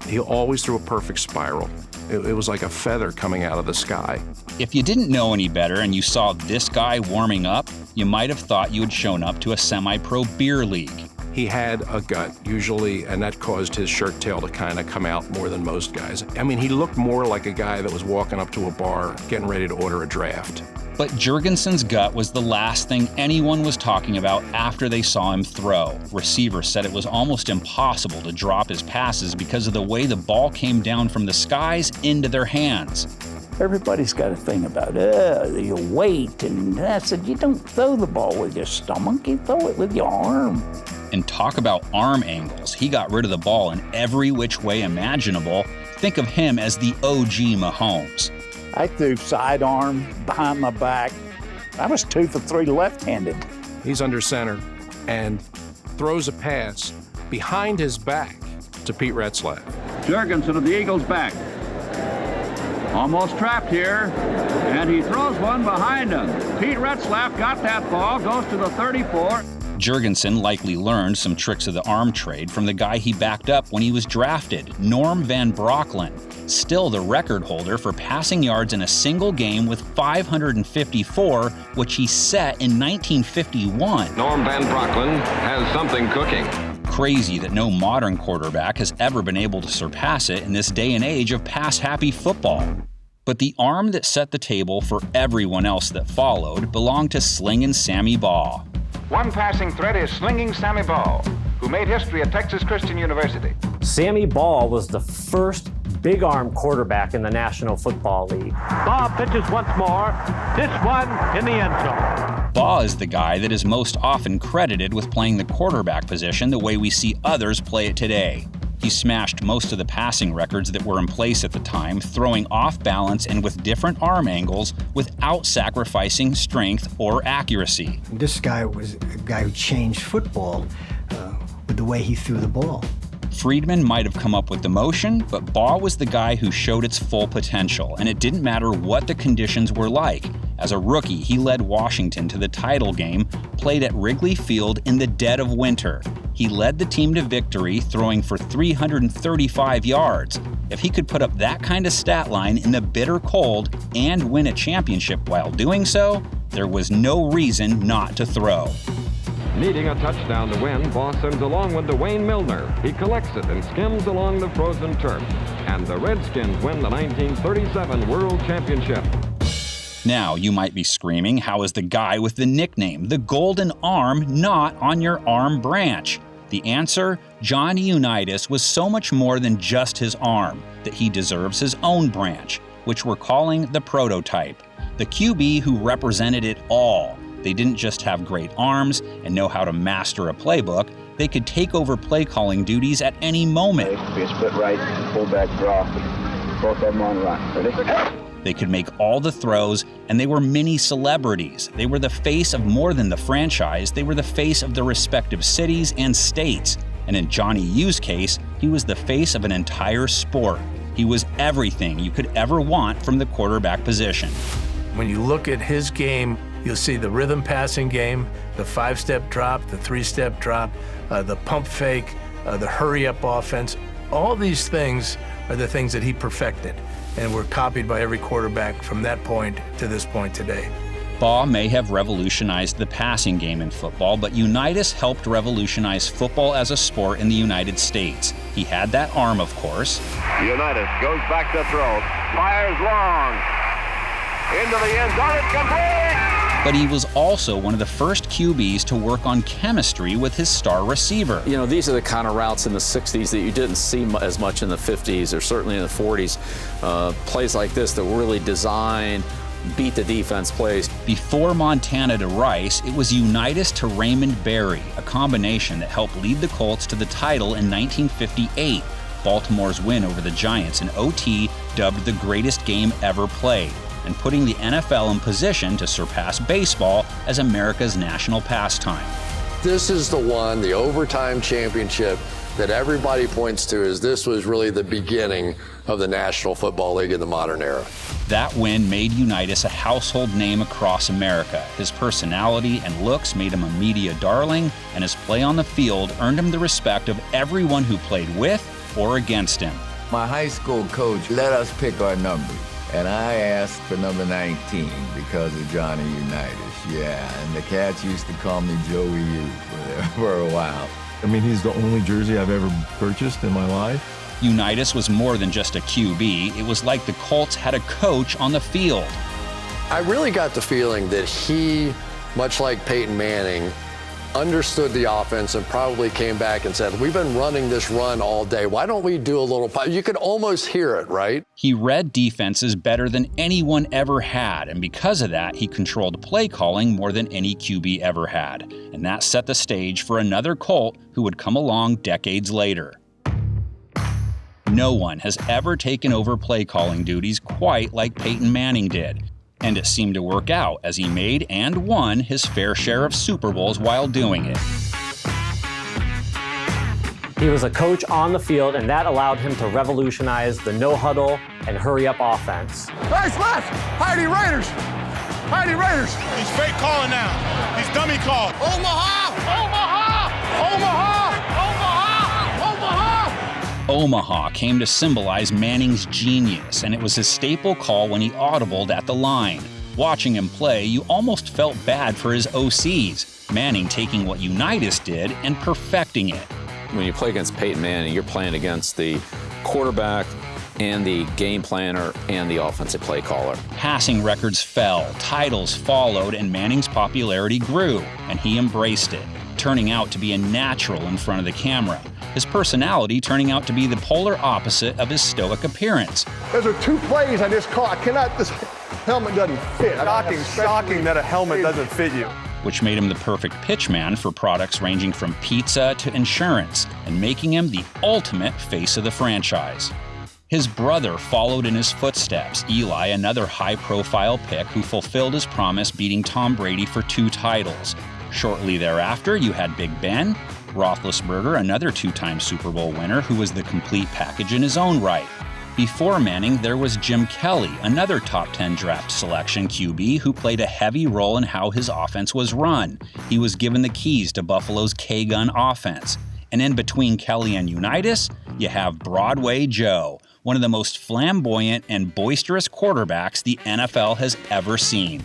He always threw a perfect spiral. It was like a feather coming out of the sky. If you didn't know any better and you saw this guy warming up, you might have thought you had shown up to a semi-pro beer league. He had a gut, usually, and that caused his shirt tail to kind of come out more than most guys. I mean, he looked more like a guy that was walking up to a bar, getting ready to order a draft. But Jurgensen's gut was the last thing anyone was talking about after they saw him throw. Receivers said it was almost impossible to drop his passes because of the way the ball came down from the skies into their hands. Everybody's got a thing about your weight, and I said, you don't throw the ball with your stomach, you throw it with your arm. And talk about arm angles. He got rid of the ball in every which way imaginable. Think of him as the OG Mahomes. I threw sidearm, behind my back. I was 2 for 3 left-handed. He's under center and throws a pass behind his back to Pete Retzlaff. Jurgensen of the Eagles back. Almost trapped here, and he throws one behind him. Pete Retzlaff got that ball, goes to the 34. Jurgensen likely learned some tricks of the arm trade from the guy he backed up when he was drafted, Norm Van Brocklin, still the record holder for passing yards in a single game with 554, which he set in 1951. Norm Van Brocklin has something cooking. Crazy that no modern quarterback has ever been able to surpass it in this day and age of pass-happy football. But the arm that set the table for everyone else that followed belonged to Slingin' Sammy Baugh. One passing threat is Slinging Sammy Baugh, who made history at Texas Christian University. Sammy Baugh was the first big arm quarterback in the National Football League. Baugh pitches once more, this one in the end zone. Baugh is the guy that is most often credited with playing the quarterback position the way we see others play it today. He smashed most of the passing records that were in place at the time, throwing off balance and with different arm angles without sacrificing strength or accuracy. This guy was a guy who changed football with the way he threw the ball. Friedman might have come up with the motion, but Baugh was the guy who showed its full potential, and it didn't matter what the conditions were like. As a rookie, he led Washington to the title game, played at Wrigley Field in the dead of winter. He led the team to victory, throwing for 335 yards. If he could put up that kind of stat line in the bitter cold and win a championship while doing so, there was no reason not to throw. Needing a touchdown to win, Baugh sends along with Dwayne Milner. He collects it and skims along the frozen turf. And the Redskins win the 1937 World Championship. Now, you might be screaming, how is the guy with the nickname, the Golden Arm, not on your arm branch? The answer, Johnny Unitas was so much more than just his arm, that he deserves his own branch, which we're calling the prototype. The QB who represented it all. They didn't just have great arms and know how to master a playbook, they could take over play calling duties at any moment. Be a split right, fullback draw. Both of them on right. Ready? They could make all the throws, and they were mini celebrities. They were the face of more than the franchise, they were the face of their respective cities and states. And in Johnny U's case, he was the face of an entire sport. He was everything you could ever want from the quarterback position. When you look at his game, you'll see the rhythm passing game, the 5-step drop, the 3-step drop, the pump fake, the hurry-up offense. All these things are the things that he perfected and were copied by every quarterback from that point to this point today. Baugh may have revolutionized the passing game in football, but Unitas helped revolutionize football as a sport in the United States. He had that arm, of course. Unitas goes back to throw, fires long, into the end zone, it's complete! But he was also one of the first QBs to work on chemistry with his star receiver. You know, these are the kind of routes in the 60s that you didn't see as much in the 50s or certainly in the 40s. Plays like this that were really designed, beat the defense plays. Before Montana to Rice, it was Unitas to Raymond Berry, a combination that helped lead the Colts to the title in 1958. Baltimore's win over the Giants in OT, dubbed the greatest game ever played, and putting the NFL in position to surpass baseball as America's national pastime. This is the one, the overtime championship, that everybody points to as this was really the beginning of the National Football League in the modern era. That win made Unitas a household name across America. His personality and looks made him a media darling, and his play on the field earned him the respect of everyone who played with or against him. My high school coach let us pick our numbers. And I asked for number 19 because of Johnny Unitas, yeah. And the cats used to call me Joey U for a while. I mean, he's the only jersey I've ever purchased in my life. Unitas was more than just a QB. It was like the Colts had a coach on the field. I really got the feeling that he, much like Peyton Manning, understood the offense and probably came back and said, we've been running this run all day. Why don't we do a little, you could almost hear it, right? He read defenses better than anyone ever had, and because of that, he controlled play calling more than any QB ever had. And that set the stage for another Colt who would come along decades later. No one has ever taken over play calling duties quite like Peyton Manning did. And it seemed to work out as he made and won his fair share of Super Bowls while doing it. He was a coach on the field, and that allowed him to revolutionize the no-huddle and hurry-up offense. Nice left! Heidi Raiders! Heidi Raiders! He's fake calling now. He's dummy call. Omaha! Omaha! Omaha! Omaha! Omaha! Omaha came to symbolize Manning's genius, and it was his staple call when he audibled at the line. Watching him play, you almost felt bad for his OCs, Manning taking what Unitas did and perfecting it. When you play against Peyton Manning, you're playing against the quarterback and the game planner and the offensive play caller. Passing records fell, titles followed, and Manning's popularity grew, and he embraced it, turning out to be a natural in front of the camera. His personality turning out to be the polar opposite of his stoic appearance. Those are two plays I just caught. I cannot, this helmet doesn't fit. Shocking that a helmet doesn't fit you. Which made him the perfect pitchman for products ranging from pizza to insurance, and making him the ultimate face of the franchise. His brother followed in his footsteps, Eli, another high-profile pick who fulfilled his promise, beating Tom Brady for 2 titles. Shortly thereafter, you had Big Ben, Roethlisberger, another 2-time Super Bowl winner who was the complete package in his own right. Before Manning, there was Jim Kelly, another top 10 draft selection QB who played a heavy role in how his offense was run. He was given the keys to Buffalo's K-gun offense. And in between Kelly and Unitas, you have Broadway Joe, one of the most flamboyant and boisterous quarterbacks the NFL has ever seen.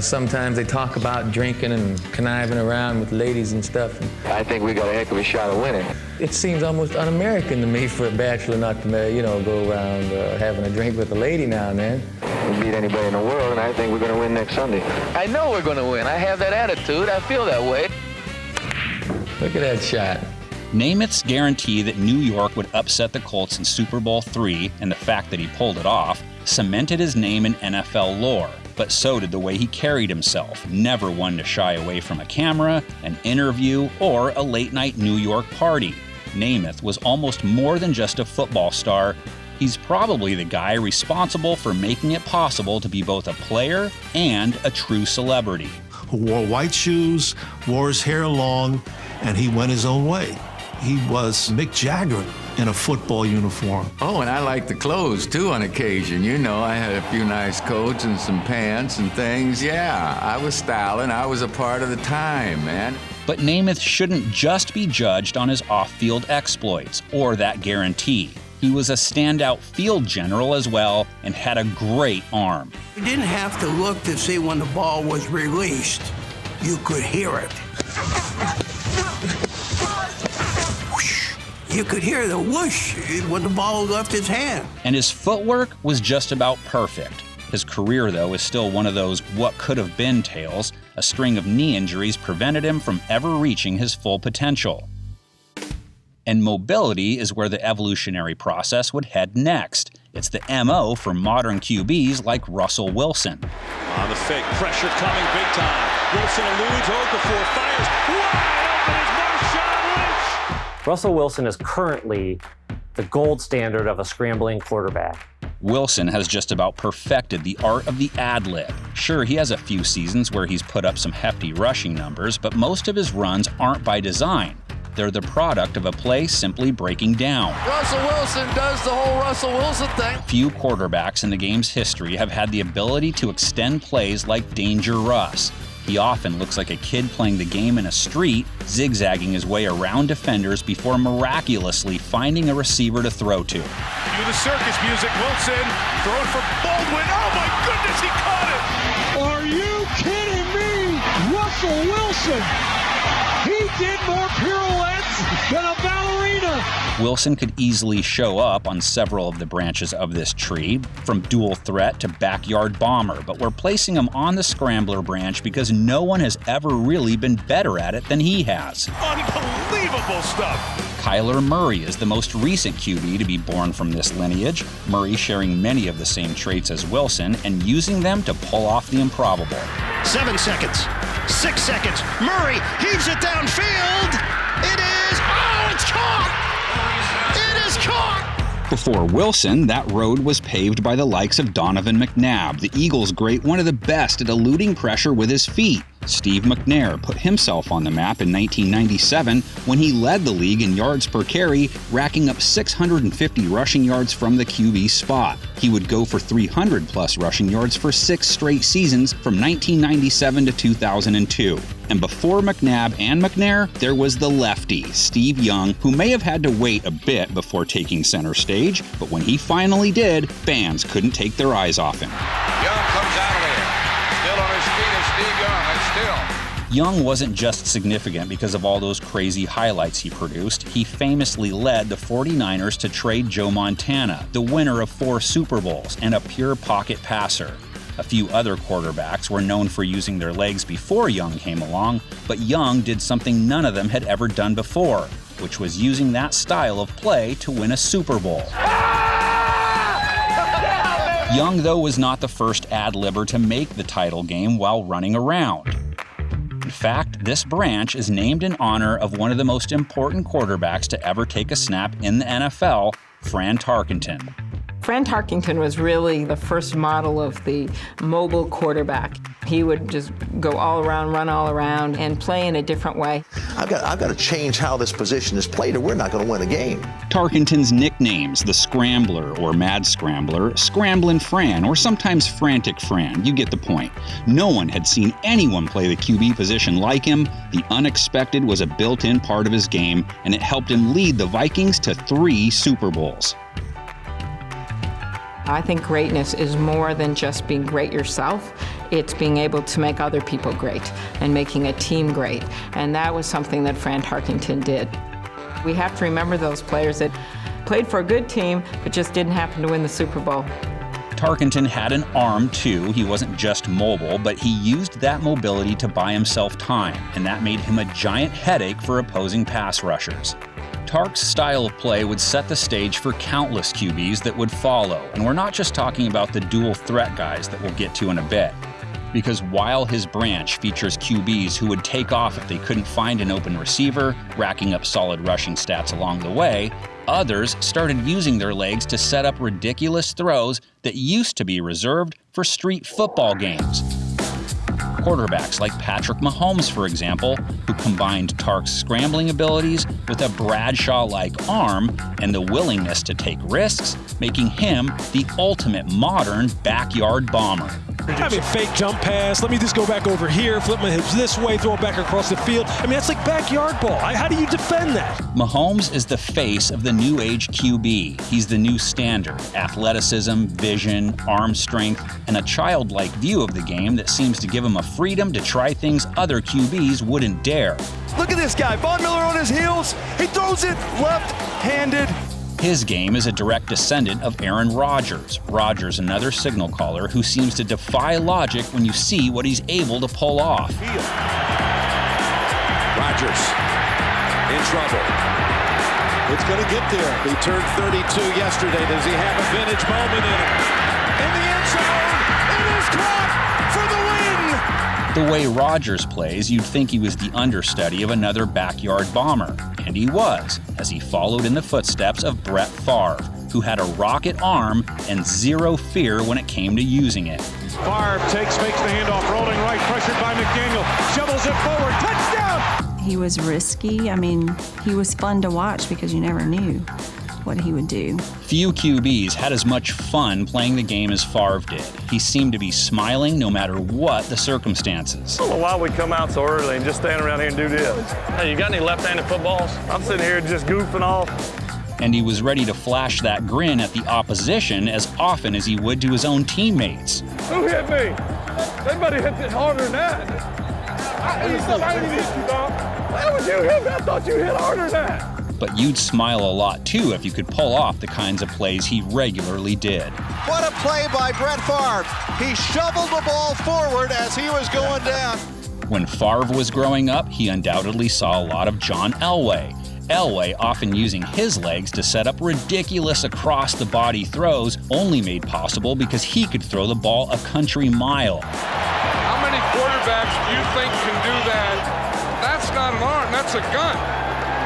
Sometimes they talk about drinking and conniving around with ladies and stuff. I think we got a heck of a shot of winning. It seems almost un-American to me for a bachelor not to, go around having a drink with a lady now and then. We beat anybody in the world, and I think we're going to win next Sunday. I know we're going to win. I have that attitude. I feel that way. Look at that shot. Namath's guarantee that New York would upset the Colts in Super Bowl III, and the fact that he pulled it off, cemented his name in NFL lore. But so did the way he carried himself, never one to shy away from a camera, an interview, or a late-night New York party. Namath was almost more than just a football star. He's probably the guy responsible for making it possible to be both a player and a true celebrity. Who wore white shoes, wore his hair long, and he went his own way. He was Mick Jagger in a football uniform. Oh, and I like the clothes, too, on occasion. I had a few nice coats and some pants and things. Yeah, I was styling. I was a part of the time, man. But Namath shouldn't just be judged on his off-field exploits or that guarantee. He was a standout field general as well and had a great arm. You didn't have to look to see when the ball was released. You could hear it. You could hear the whoosh when the ball left his hand. And his footwork was just about perfect. His career, though, is still one of those what could have been tales. A string of knee injuries prevented him from ever reaching his full potential. And mobility is where the evolutionary process would head next. It's the MO for modern QBs like Russell Wilson. On the fake, pressure coming big time. Wilson eludes, Okafor fires. Wide open is Marshawn Lynch. Russell Wilson is currently the gold standard of a scrambling quarterback. Wilson has just about perfected the art of the ad-lib. Sure, he has a few seasons where he's put up some hefty rushing numbers, but most of his runs aren't by design. They're the product of a play simply breaking down. Russell Wilson does the whole Russell Wilson thing. Few quarterbacks in the game's history have had the ability to extend plays like Danger Russ. He often looks like a kid playing the game in a street, zigzagging his way around defenders before miraculously finding a receiver to throw to. Cue the circus music. Wilson throwing for Baldwin. Oh my goodness, he caught it! Are you kidding me? Russell Wilson! He did more pirouettes than a ballerina! Wilson could easily show up on several of the branches of this tree, from dual threat to backyard bomber, but we're placing him on the scrambler branch because no one has ever really been better at it than he has. Unbelievable stuff! Kyler Murray is the most recent QB to be born from this lineage, Murray sharing many of the same traits as Wilson and using them to pull off the improbable. 7 seconds. 6 seconds. Murray heaves it downfield. It is. Oh, it's caught! It is caught! Before Wilson, that road was paved by the likes of Donovan McNabb, the Eagles' great, one of the best at eluding pressure with his feet. Steve McNair put himself on the map in 1997 when he led the league in yards per carry, racking up 650 rushing yards from the QB spot. He would go for 300-plus rushing yards for 6 straight seasons from 1997 to 2002. And before McNabb and McNair, there was the lefty, Steve Young, who may have had to wait a bit before taking center stage, but when he finally did, fans couldn't take their eyes off him. Young comes out of there. Still on his feet is Steve Young, and still. Young wasn't just significant because of all those crazy highlights he produced. He famously led the 49ers to trade Joe Montana, the winner of 4 Super Bowls and a pure pocket passer. A few other quarterbacks were known for using their legs before Young came along, but Young did something none of them had ever done before, which was using that style of play to win a Super Bowl. Young, though, was not the first ad-libber to make the title game while running around. In fact, this branch is named in honor of one of the most important quarterbacks to ever take a snap in the NFL, Fran Tarkenton. Fran Tarkenton was really the first model of the mobile quarterback. He would just go all around, run all around, and play in a different way. I've got to change how this position is played, or we're not going to win a game. Tarkenton's nicknames, the Scrambler or Mad Scrambler, Scramblin' Fran, or sometimes Frantic Fran, you get the point. No one had seen anyone play the QB position like him. The unexpected was a built-in part of his game, and it helped him lead the Vikings to 3 Super Bowls. I think greatness is more than just being great yourself. It's being able to make other people great and making a team great. And that was something that Fran Tarkenton did. We have to remember those players that played for a good team, but just didn't happen to win the Super Bowl. Tarkenton had an arm, too. He wasn't just mobile, but he used that mobility to buy himself time, and that made him a giant headache for opposing pass rushers. Tark's style of play would set the stage for countless QBs that would follow, and we're not just talking about the dual threat guys that we'll get to in a bit. Because while his branch features QBs who would take off if they couldn't find an open receiver, racking up solid rushing stats along the way, others started using their legs to set up ridiculous throws that used to be reserved for street football games. Quarterbacks like Patrick Mahomes, for example, who combined Tark's scrambling abilities with a Bradshaw-like arm and the willingness to take risks, making him the ultimate modern backyard bomber. I mean, fake jump pass, let me just go back over here, flip my hips this way, throw it back across the field. I mean, that's like backyard ball. How do you defend that? Mahomes is the face of the new age QB. He's the new standard. Athleticism, vision, arm strength, and a childlike view of the game that seems to give him a freedom to try things other QBs wouldn't dare. Look at this guy, Von Miller on his heels. He throws it left-handed. His game is a direct descendant of Aaron Rodgers. Rodgers, another signal caller who seems to defy logic when you see what he's able to pull off. Rodgers in trouble. It's going to get there. He turned 32 yesterday. Does he have a vintage moment in him? In the end zone, it is caught for the win! The way Rodgers plays, you'd think he was the understudy of another backyard bomber. And he was, as he followed in the footsteps of Brett Favre, who had a rocket arm and zero fear when it came to using it. Favre makes the handoff, rolling right, pressured by McDaniel, shovels it forward, touchdown! He was risky. I mean, he was fun to watch because you never knew what he would do. Few QBs had as much fun playing the game as Favre did. He seemed to be smiling no matter what the circumstances. I don't know why we come out so early and just stand around here and do this. Hey, you got any left-handed footballs? I'm sitting here just goofing off. And he was ready to flash that grin at the opposition as often as he would to his own teammates. Who hit me? Somebody hit it harder than that. I didn't hit you, dog. Why would you hit me? I thought you hit harder than that. But you'd smile a lot, too, if you could pull off the kinds of plays he regularly did. What a play by Brett Favre. He shoveled the ball forward as he was going down. When Favre was growing up, he undoubtedly saw a lot of John Elway. Elway often using his legs to set up ridiculous across-the-body throws, only made possible because he could throw the ball a country mile. How many quarterbacks do you think can do that? That's not an arm, that's a gun.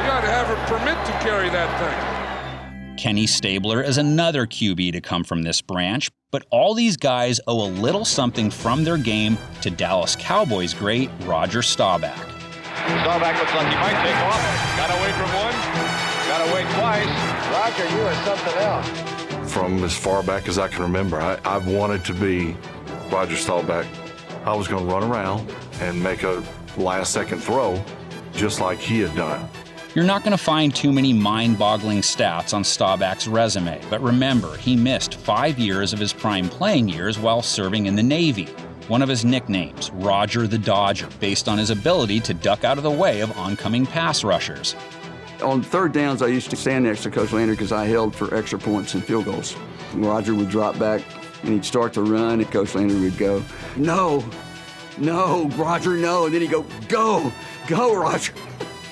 You ought to have a permit to carry that thing. Kenny Stabler is another QB to come from this branch, but all these guys owe a little something from their game to Dallas Cowboys great Roger Staubach. Staubach looks like he might take off. Got away from one, got away twice. Roger, you are something else. From as far back as I can remember, I've wanted to be Roger Staubach. I was going to run around and make a last-second throw just like he had done. You're not going to find too many mind-boggling stats on Staubach's resume, but remember, he missed 5 years of his prime playing years while serving in the Navy. One of his nicknames, Roger the Dodger, based on his ability to duck out of the way of oncoming pass rushers. On third downs, I used to stand next to Coach Landry because I held for extra points and field goals. Roger would drop back and he'd start to run, and Coach Landry would go, "No, Roger, no," and then he'd go, "Go, Roger."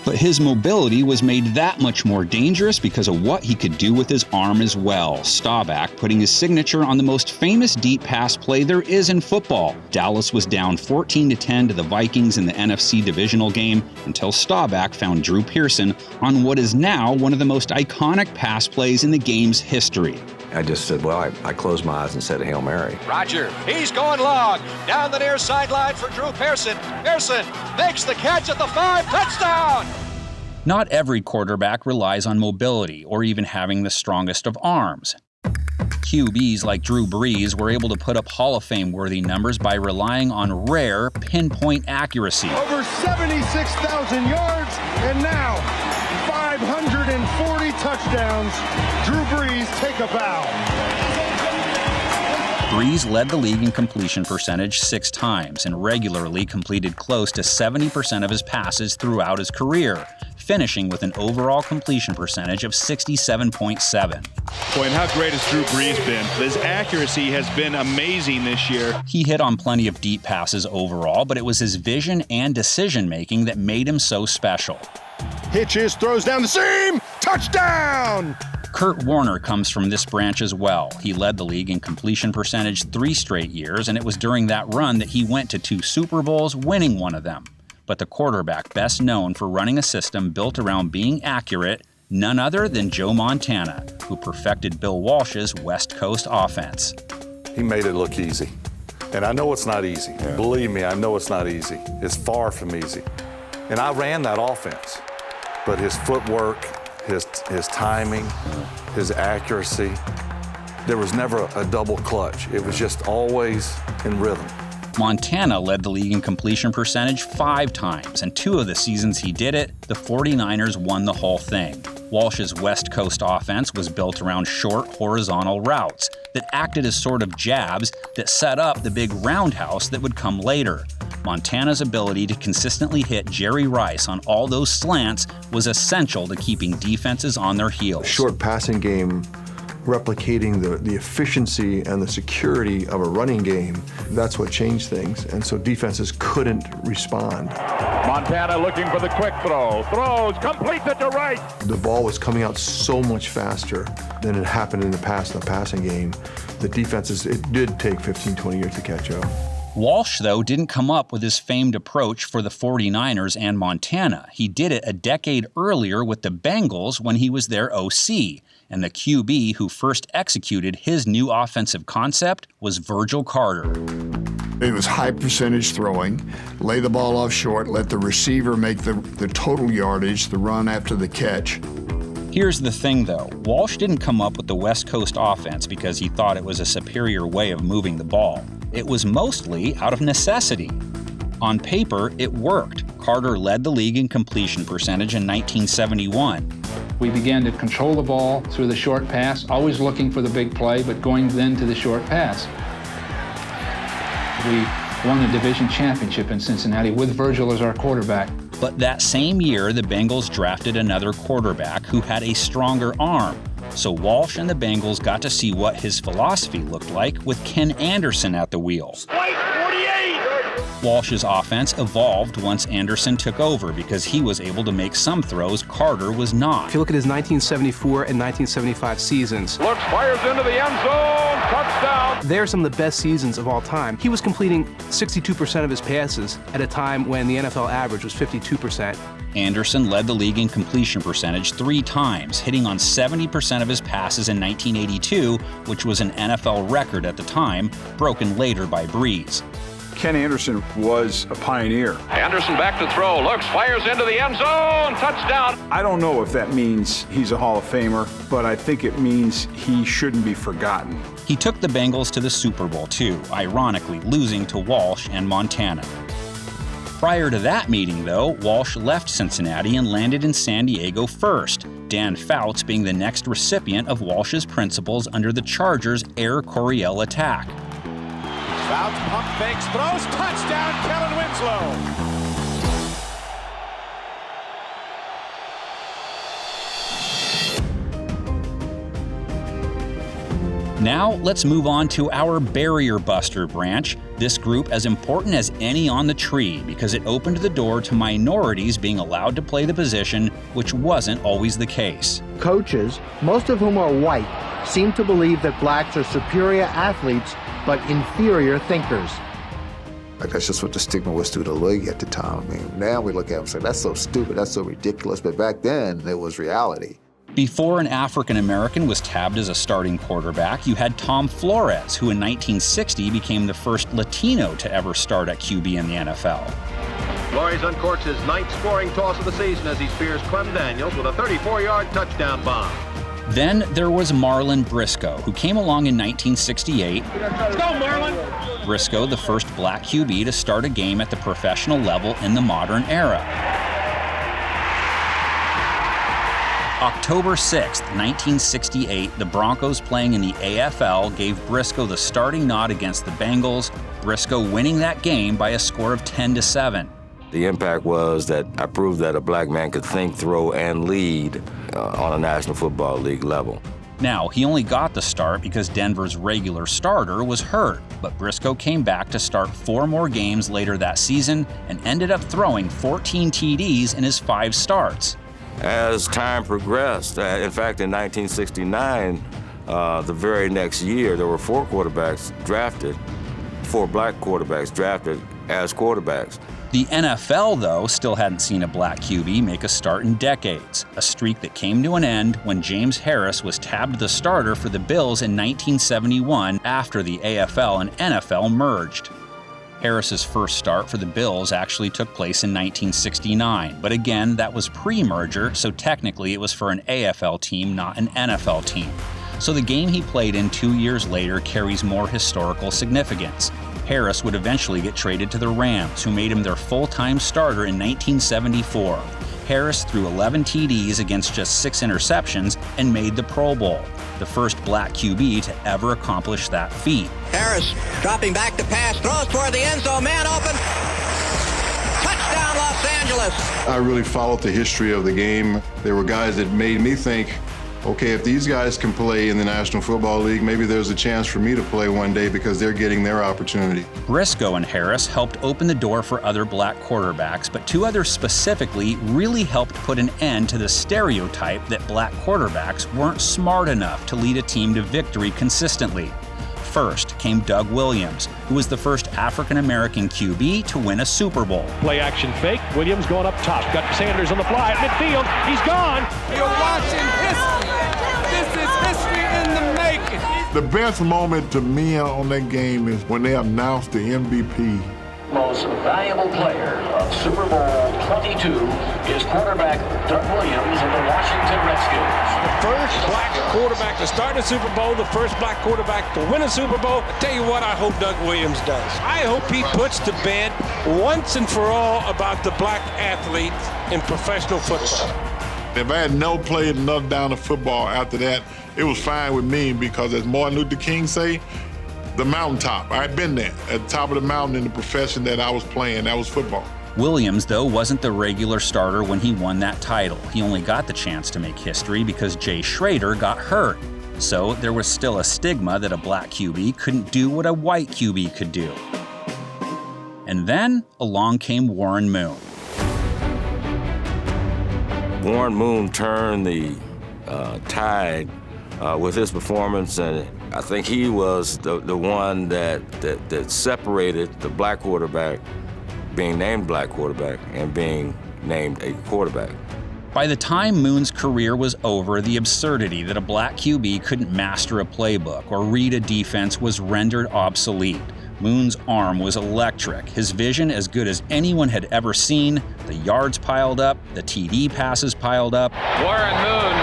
But his mobility was made that much more dangerous because of what he could do with his arm as well. Staubach putting his signature on the most famous deep pass play there is in football. Dallas was down 14-10 to the Vikings in the NFC Divisional game until Staubach found Drew Pearson on what is now one of the most iconic pass plays in the game's history. I just said, well, I closed my eyes and said a Hail Mary. Roger, he's going long. Down the near sideline for Drew Pearson. Pearson makes the catch at the 5, touchdown! Not every quarterback relies on mobility or even having the strongest of arms. QBs like Drew Brees were able to put up Hall of Fame-worthy numbers by relying on rare, pinpoint accuracy. Over 76,000 yards, and now 540 touchdowns. Drew Brees, take a bow. Brees led the league in completion percentage 6 times and regularly completed close to 70% of his passes throughout his career, finishing with an overall completion percentage of 67.7. Boy, and how great has Drew Brees been? His accuracy has been amazing this year. He hit on plenty of deep passes overall, but it was his vision and decision-making that made him so special. Hitches, throws down the seam, touchdown! Kurt Warner comes from this branch as well. He led the league in completion percentage 3 straight years, and it was during that run that he went to 2 Super Bowls, winning one of them. But the quarterback best known for running a system built around being accurate, none other than Joe Montana, who perfected Bill Walsh's West Coast offense. He made it look easy. And I know it's not easy. Yeah. Believe me, I know it's not easy. It's far from easy. And I ran that offense. But his footwork, his timing, his accuracy, there was never a double clutch. It was just always in rhythm. Montana led the league in completion percentage 5 times, and 2 of the seasons he did it, the 49ers won the whole thing. Walsh's West Coast offense was built around short, horizontal routes that acted as sort of jabs that set up the big roundhouse that would come later. Montana's ability to consistently hit Jerry Rice on all those slants was essential to keeping defenses on their heels. Short passing game, replicating the efficiency and the security of a running game, that's what changed things. And so defenses couldn't respond. Montana looking for the quick throw. Throws, completes it to Rice. The ball was coming out so much faster than it happened in the past in the passing game. The defenses, it did take 15, 20 years to catch up. Walsh, though, didn't come up with his famed approach for the 49ers and Montana. He did it a decade earlier with the Bengals when he was their OC. And the QB who first executed his new offensive concept was Virgil Carter. It was high percentage throwing, lay the ball off short, let the receiver make the total yardage, the run after the catch. Here's the thing, though. Walsh didn't come up with the West Coast offense because he thought it was a superior way of moving the ball. It was mostly out of necessity. On paper, it worked. Carter led the league in completion percentage in 1971. We began to control the ball through the short pass, always looking for the big play, but going then to the short pass. We won the division championship in Cincinnati with Virgil as our quarterback. But that same year, the Bengals drafted another quarterback who had a stronger arm. So Walsh and the Bengals got to see what his philosophy looked like with Ken Anderson at the wheel. Walsh's offense evolved once Anderson took over because he was able to make some throws Carter was not. If you look at his 1974 and 1975 seasons. Looks, fires into the end zone. touchdown. They're some of the best seasons of all time. He was completing 62% of his passes at a time when the NFL average was 52%. Anderson led the league in completion percentage 3 times, hitting on 70% of his passes in 1982, which was an NFL record at the time, broken later by Breeze. Ken Anderson was a pioneer. Anderson back to throw, looks, fires into the end zone, touchdown. I don't know if that means he's a Hall of Famer, but I think it means he shouldn't be forgotten. He took the Bengals to the Super Bowl too, ironically losing to Walsh and Montana. Prior to that meeting, though, Walsh left Cincinnati and landed in San Diego first, Dan Fouts being the next recipient of Walsh's principles under the Chargers' Air Coryell attack. Fouts pump fakes, throws, touchdown, Kellen Winslow. Now, let's move on to our Barrier Buster branch, this group as important as any on the tree because it opened the door to minorities being allowed to play the position, which wasn't always the case. Coaches, most of whom are white, seem to believe that blacks are superior athletes but inferior thinkers. Like that's just what the stigma was through the league at the time. I mean, now we look at it and say, that's so stupid, that's so ridiculous, but back then it was reality. Before an African American was tabbed as a starting quarterback, you had Tom Flores, who in 1960 became the first Latino to ever start at QB in the NFL. Flores uncorks his 9th scoring toss of the season as he spears Clem Daniels with a 34-yard touchdown bomb. Then there was Marlon Briscoe, who came along in 1968. Let's go, Marlon! Briscoe, the first black QB to start a game at the professional level in the modern era. October 6, 1968, the Broncos playing in the AFL gave Briscoe the starting nod against the Bengals, Briscoe winning that game by a score of 10-7. The impact was that I proved that a black man could think, throw, and lead on a National Football League level. Now, he only got the start because Denver's regular starter was hurt, but Briscoe came back to start 4 more games later that season and ended up throwing 14 TDs in his 5 starts. As time progressed, in fact, in 1969, the very next year, there were 4 quarterbacks drafted, 4 black quarterbacks drafted as quarterbacks. The NFL, though, still hadn't seen a black QB make a start in decades, a streak that came to an end when James Harris was tabbed the starter for the Bills in 1971 after the AFL and NFL merged. Harris's first start for the Bills actually took place in 1969, but again, that was pre-merger, so technically it was for an AFL team, not an NFL team. So the game he played in 2 years later carries more historical significance. Harris would eventually get traded to the Rams, who made him their full-time starter in 1974. Harris threw 11 TDs against just 6 interceptions and made the Pro Bowl, the first black QB to ever accomplish that feat. Harris dropping back to pass, throws toward the end zone, man open. Touchdown, Los Angeles. I really followed the history of the game. There were guys that made me think, okay, if these guys can play in the National Football League, maybe there's a chance for me to play one day because they're getting their opportunity. Briscoe and Harris helped open the door for other black quarterbacks, but 2 others specifically really helped put an end to the stereotype that black quarterbacks weren't smart enough to lead a team to victory consistently. First came Doug Williams, who was the first African-American QB to win a Super Bowl. Play action fake, Williams going up top, got Sanders on the fly at midfield, he's gone! You're watching history. This is history in the making. The best moment to me on that game is when they announced the MVP. Most valuable player of Super Bowl 22 is quarterback Doug Williams of the Washington Redskins. The first black quarterback to start the Super Bowl, the first black quarterback to win a Super Bowl. I tell you what I hope Doug Williams does. I hope he puts to bed once and for all about the black athlete in professional football. If I had never played enough down to football after that, it was fine with me because as Martin Luther King say, the mountaintop. I'd been there, at the top of the mountain in the profession that I was playing. That was football. Williams, though, wasn't the regular starter when he won that title. He only got the chance to make history because Jay Schrader got hurt. So there was still a stigma that a black QB couldn't do what a white QB could do. And then along came Warren Moon. Warren Moon turned the tide with his performance, and I think he was the one that separated the black quarterback being named black quarterback and being named a quarterback. By the time Moon's career was over, the absurdity that a black QB couldn't master a playbook or read a defense was rendered obsolete. Moon's arm was electric, his vision as good as anyone had ever seen, the yards piled up, the TD passes piled up. Warren Moon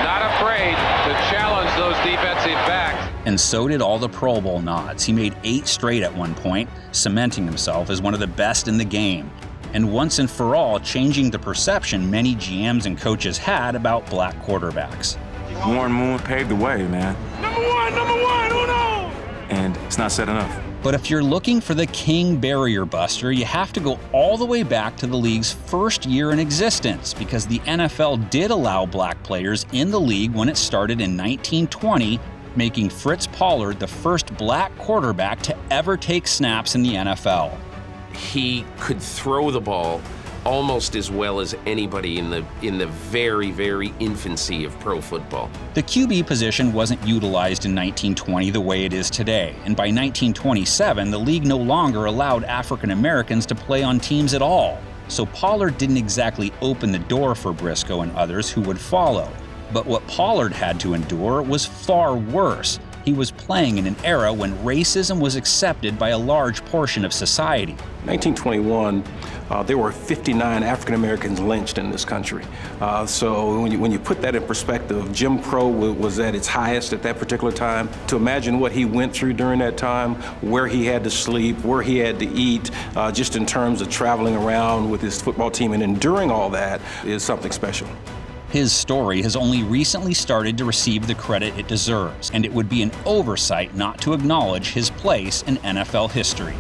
not afraid to challenge those defensive backs. And so did all the Pro Bowl nods. He made 8 straight at one point, cementing himself as one of the best in the game. And once and for all, changing the perception many GMs and coaches had about black quarterbacks. Warren Moon paved the way, man. Number one, uno! And it's not said enough. But if you're looking for the king barrier buster, you have to go all the way back to the league's first year in existence, because the NFL did allow black players in the league when it started in 1920, making Fritz Pollard the first black quarterback to ever take snaps in the NFL. He could throw the ball almost as well as anybody in the very, very infancy of pro football. The QB position wasn't utilized in 1920 the way it is today, and by 1927, the league no longer allowed African Americans to play on teams at all. So Pollard didn't exactly open the door for Briscoe and others who would follow. But what Pollard had to endure was far worse. He was playing in an era when racism was accepted by a large portion of society. 1921, there were 59 African Americans lynched in this country. So when you put that in perspective, Jim Crow was at its highest at that particular time. To imagine what he went through during that time, where he had to sleep, where he had to eat, just in terms of traveling around with his football team and enduring all that is something special. His story has only recently started to receive the credit it deserves, and it would be an oversight not to acknowledge his place in NFL history.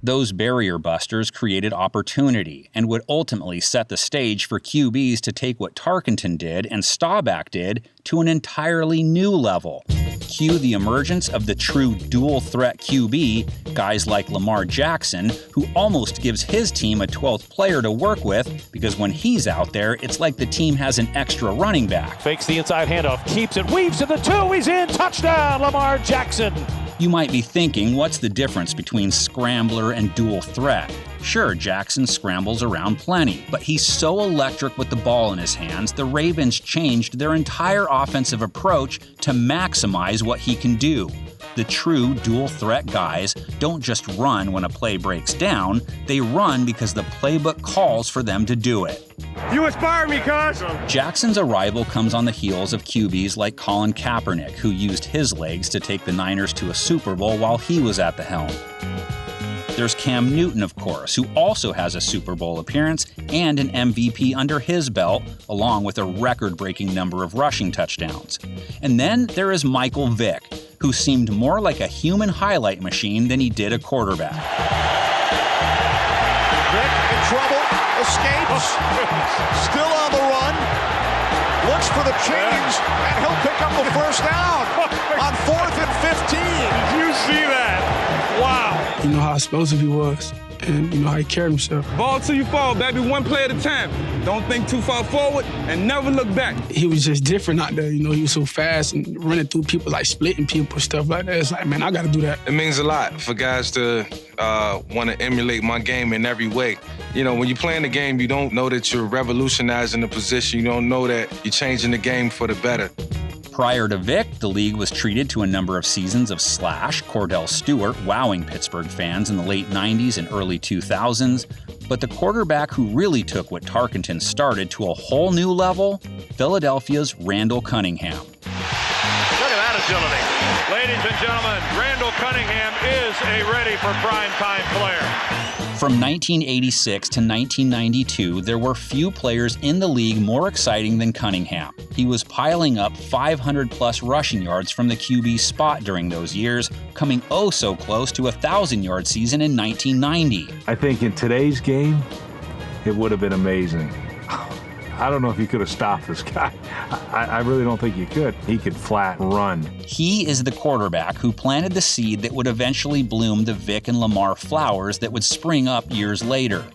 Those barrier busters created opportunity and would ultimately set the stage for QBs to take what Tarkenton did and Staubach did to an entirely new level. Cue the emergence of the true dual-threat QB, guys like Lamar Jackson, who almost gives his team a 12th player to work with because when he's out there, it's like the team has an extra running back. Fakes the inside handoff, keeps it, weaves to the 2, he's in, touchdown, Lamar Jackson! You might be thinking, what's the difference between scrambler and dual threat? Sure, Jackson scrambles around plenty, but he's so electric with the ball in his hands, the Ravens changed their entire offensive approach to maximize what he can do. The true dual threat guys don't just run when a play breaks down, they run because the playbook calls for them to do it. You inspire me, cuz! Jackson's arrival comes on the heels of QBs like Colin Kaepernick, who used his legs to take the Niners to a Super Bowl while he was at the helm. There's Cam Newton, of course, who also has a Super Bowl appearance and an MVP under his belt, along with a record-breaking number of rushing touchdowns. And then there is Michael Vick, who seemed more like a human highlight machine than he did a quarterback. Vick in trouble, escapes, still on the run, looks for the change, and he'll pick up the first down on 4th and 15. Did you see that? Wow. You know how explosive he was, and you know how he carried himself. Ball till you fall, baby, one play at a time. Don't think too far forward and never look back. He was just different out there, you know, he was so fast and running through people, like splitting people, stuff like that. It's like, man, I gotta do that. It means a lot for guys to want to emulate my game in every way. You know, when you're playing the game, you don't know that you're revolutionizing the position. You don't know that you're changing the game for the better. Prior to Vick, the league was treated to a number of seasons of Slash, Cordell Stewart, wowing Pittsburgh fans in the late 90s and early 2000s. But the quarterback who really took what Tarkenton started to a whole new level, Philadelphia's Randall Cunningham. Look at that agility. Ladies and gentlemen, Randall Cunningham is a ready for primetime player. From 1986 to 1992, there were few players in the league more exciting than Cunningham. He was piling up 500-plus rushing yards from the QB spot during those years, coming oh so close to a 1,000-yard season in 1990. I think in today's game, it would have been amazing. I don't know if you could have stopped this guy. I really don't think you could. He could flat run. He is the quarterback who planted the seed that would eventually bloom the Vick and Lamar flowers that would spring up years later.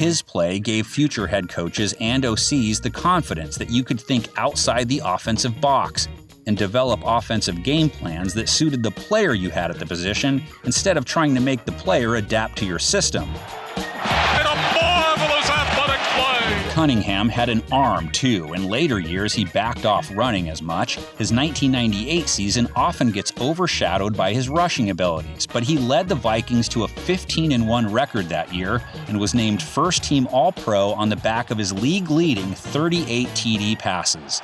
his play gave future head coaches and OCs the confidence that you could think outside the offensive box and develop offensive game plans that suited the player you had at the position instead of trying to make the player adapt to your system. And a marvelous athletic play! Cunningham had an arm too. In later years, he backed off running as much. His 1998 season often gets overshadowed by his rushing abilities, but he led the Vikings to a 15-1 record that year and was named first-team All-Pro on the back of his league-leading 38 TD passes.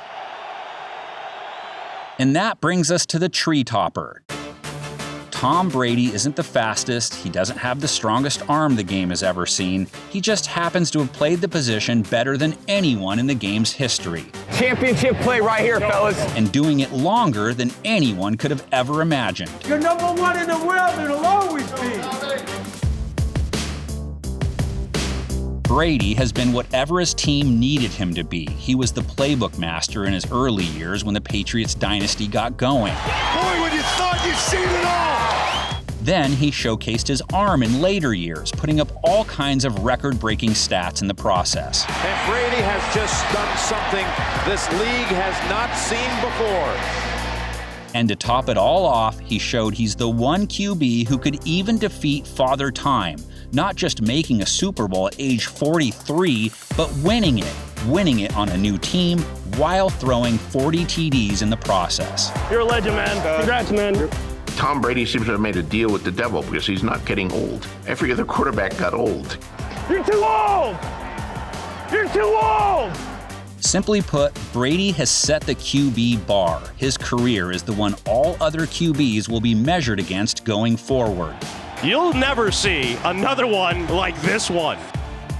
And that brings us to the tree topper. Tom Brady isn't the fastest, he doesn't have the strongest arm the game has ever seen, he just happens to have played the position better than anyone in the game's history. Championship play right here, fellas. And doing it longer than anyone could have ever imagined. You're number one in the world, and it'll always be. Brady has been whatever his team needed him to be. He was the playbook master in his early years when the Patriots dynasty got going. Boy, when you thought you'd seen it all! Then he showcased his arm in later years, putting up all kinds of record-breaking stats in the process. And Brady has just done something this league has not seen before. And to top it all off, he showed he's the one QB who could even defeat Father Time, not just making a Super Bowl at age 43, but winning it on a new team while throwing 40 TDs in the process. You're a legend, man. Congrats, man. Tom Brady seems to have made a deal with the devil because he's not getting old. Every other quarterback got old. You're too old! You're too old! Simply put, Brady has set the QB bar. His career is the one all other QBs will be measured against going forward. You'll never see another one like this one.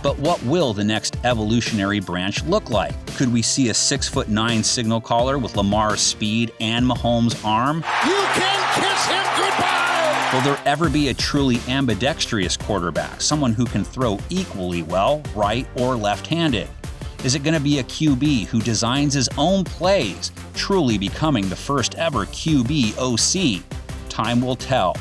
But what will the next evolutionary branch look like? Could we see a 6'9" signal caller with Lamar's speed and Mahomes' arm? You can kiss him goodbye! Will there ever be a truly ambidextrous quarterback, someone who can throw equally well, right or left-handed? Is it going to be a QB who designs his own plays, truly becoming the first ever QB OC? Time will tell.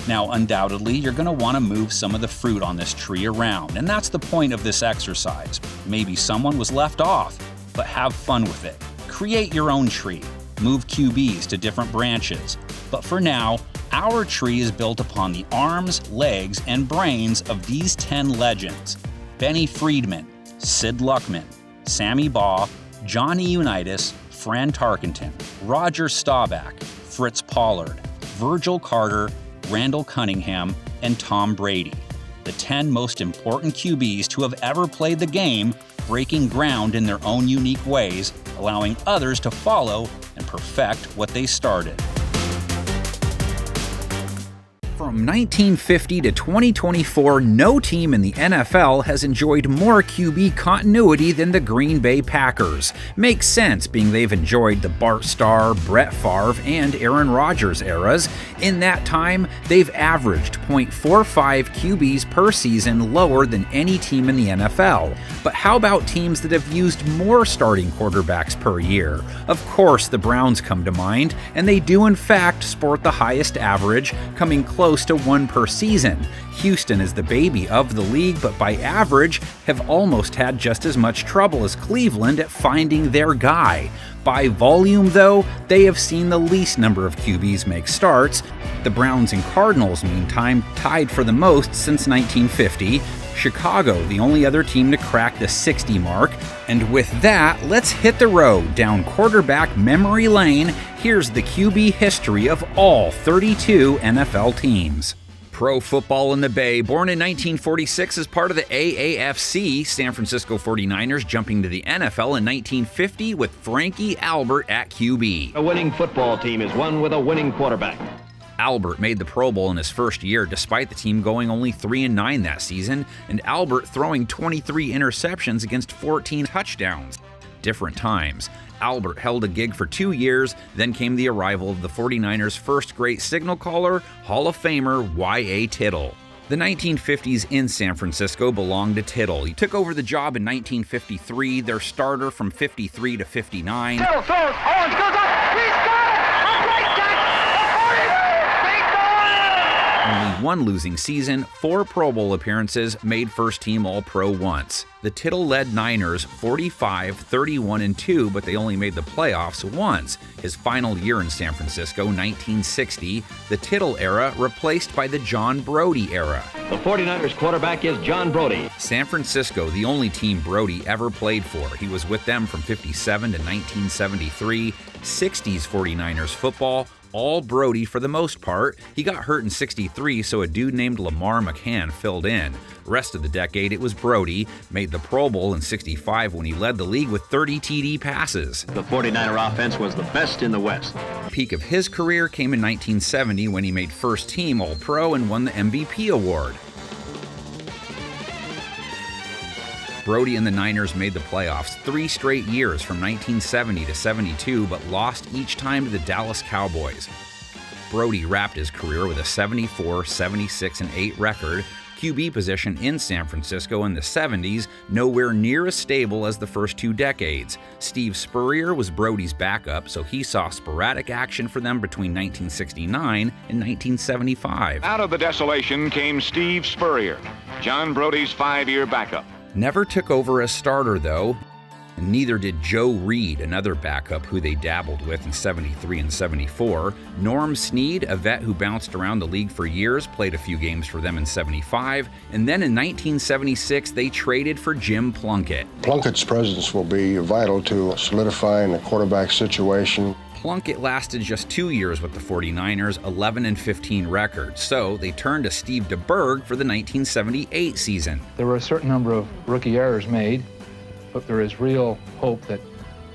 Now, undoubtedly, you're going to want to move some of the fruit on this tree around, and that's the point of this exercise. Maybe someone was left off, but have fun with it. Create your own tree. Move QBs to different branches. But for now, our tree is built upon the arms, legs, and brains of these 10 legends: Benny Friedman, Sid Luckman, Sammy Baugh, Johnny Unitas, Fran Tarkenton, Roger Staubach, Fritz Pollard, Virgil Carter, Randall Cunningham, and Tom Brady, the 10 most important QBs to have ever played the game, breaking ground in their own unique ways, allowing others to follow and perfect what they started. From 1950 to 2024, no team in the NFL has enjoyed more QB continuity than the Green Bay Packers. Makes sense, being they've enjoyed the Bart Starr, Brett Favre, and Aaron Rodgers eras. In that time, they've averaged .45 QBs per season, lower than any team in the NFL. But how about teams that have used more starting quarterbacks per year? Of course, the Browns come to mind, and they do in fact sport the highest average, coming close to one per season. Houston is the baby of the league, but by average have almost had just as much trouble as Cleveland at finding their guy. By volume, though, they have seen the least number of QBs make starts. The Browns and Cardinals, meantime, tied for the most since 1950. Chicago, the only other team to crack the 60 mark. And with that, let's hit the road down quarterback memory lane. Here's the QB history of all 32 NFL teams. Pro football in the Bay. Born in 1946 as part of the AAFC, San Francisco 49ers jumping to the NFL in 1950 with Frankie Albert at QB. A winning football team is one with a winning quarterback. Albert made the Pro Bowl in his first year despite the team going only 3-9 that season, and Albert throwing 23 interceptions against 14 touchdowns. Different times. Albert held a gig for 2 years, then came the arrival of the 49ers' first great signal caller, Hall of Famer Y.A. Tittle. The 1950s in San Francisco belonged to Tittle. He took over the job in 1953, their starter from 53 to 59. Tittle throws, Owens goes up, he's got it! A great catch! Only one losing season, 4 Pro Bowl appearances, made first-team All-Pro once. The Tittle led Niners 45-31-2, but they only made the playoffs once. His final year in San Francisco, 1960, the Tittle era replaced by the John Brodie era. The 49ers quarterback is John Brodie. San Francisco, the only team Brodie ever played for. He was with them from 57 to 1973, 60s 49ers football, all Brodie for the most part. He got hurt in 63, so a dude named Lamar McCann filled in. Rest of the decade, it was Brodie, made the Pro Bowl in 65 when he led the league with 30 TD passes. The 49er offense was the best in the West. Peak of his career came in 1970 when he made first team All-Pro and won the MVP award. Brodie and the Niners made the playoffs 3 straight years from 1970 to 72, but lost each time to the Dallas Cowboys. Brodie wrapped his career with a 74, 76, and 8 record. QB position in San Francisco in the 70s, nowhere near as stable as the first 2 decades. Steve Spurrier was Brodie's backup, so he saw sporadic action for them between 1969 and 1975. Out of the desolation came Steve Spurrier, John Brodie's 5-year backup. Never took over as starter, though, and neither did Joe Reed, another backup who they dabbled with in 73 and 74. Norm Snead, a vet who bounced around the league for years, played a few games for them in 75, and then in 1976 they traded for Jim Plunkett. Plunkett's presence will be vital to solidifying the quarterback situation. Plunkett lasted just 2 years with the 49ers, 11-15 record, so they turned to Steve DeBerg for the 1978 season. There were a certain number of rookie errors made, but there is real hope that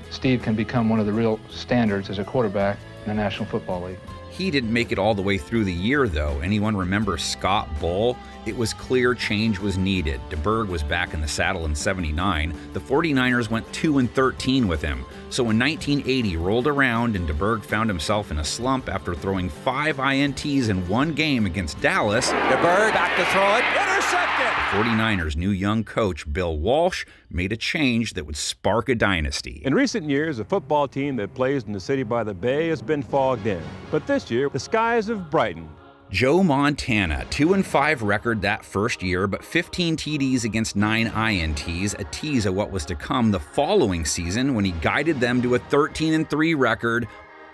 Steve can become one of the real standards as a quarterback in the National Football League. He didn't make it all the way through the year, though. Anyone remember Scott Bull? It was clear change was needed. DeBerg was back in the saddle in 79. The 49ers went 2-13 with him. So when 1980 rolled around and DeBerg found himself in a slump after throwing 5 INTs in one game against Dallas, DeBerg back to throw it, intercepted! 49ers' new young coach, Bill Walsh, made a change that would spark a dynasty. In recent years, a football team that plays in the city by the bay has been fogged in. But this year, the skies have brightened. Joe Montana, 2-5 record that first year, but 15 TDs against 9 INTs, a tease of what was to come the following season when he guided them to a 13-3 record.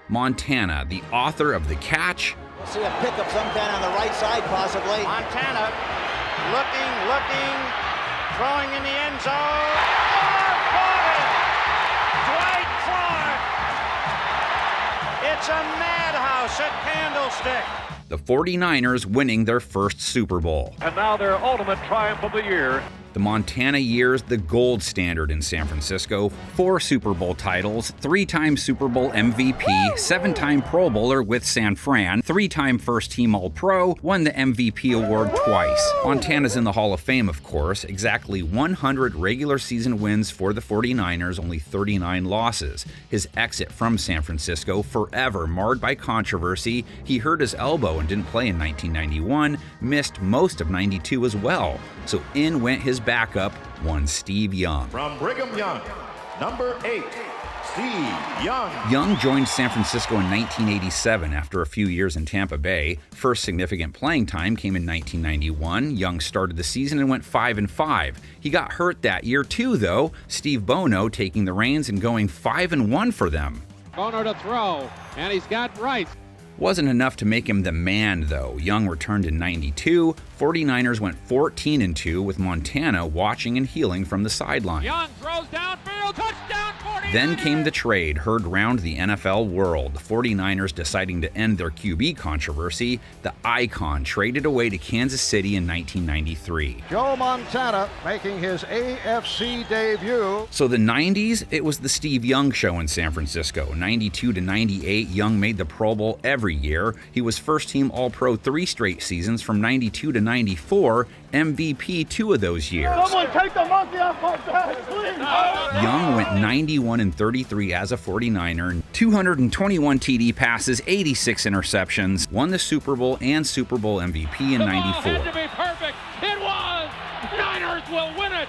Montana, the author of The Catch. We'll see a pickup sometime on the right side, possibly. Montana looking, throwing in the end zone. Dwight Clark! It's a madhouse at Candlestick. The 49ers winning their first Super Bowl. And now their ultimate triumph of the year. The Montana years, the gold standard in San Francisco. 4 Super Bowl titles, 3-time Super Bowl MVP, 7-time Pro Bowler with San Fran, 3-time first-team All-Pro, won the MVP award twice. Montana's in the Hall of Fame, of course. Exactly 100 regular season wins for the 49ers, only 39 losses. His exit from San Francisco, forever marred by controversy. He hurt his elbow and didn't play in 1991, missed most of 92 as well. So in went his backup, one Steve Young. From Brigham Young, number 8, Steve Young. Young joined San Francisco in 1987 after a few years in Tampa Bay. First significant playing time came in 1991. Young started the season and went 5-5. He got hurt that year too, though. Steve Bono taking the reins and going 5-1 for them. Bono to throw, and he's got Rice. Wasn't enough to make him the man, though. Young returned in 92. 49ers went 14-2 with Montana watching and healing from the sideline. Young throws downfield, touchdown 49ers! Then came the trade, heard round the NFL world. The 49ers deciding to end their QB controversy. The icon traded away to Kansas City in 1993. Joe Montana making his AFC debut. So the 90s, it was the Steve Young show in San Francisco. 92 to 98, Young made the Pro Bowl every year. He was first-team All-Pro 3 straight seasons from 92 to 94, MVP 2 of those years. Someone take the monkey off my back, please! Young went 91-33 as a 49er, 221 TD passes, 86 interceptions, won the Super Bowl and Super Bowl MVP in 94. Had to be perfect. It was! Niners will win it!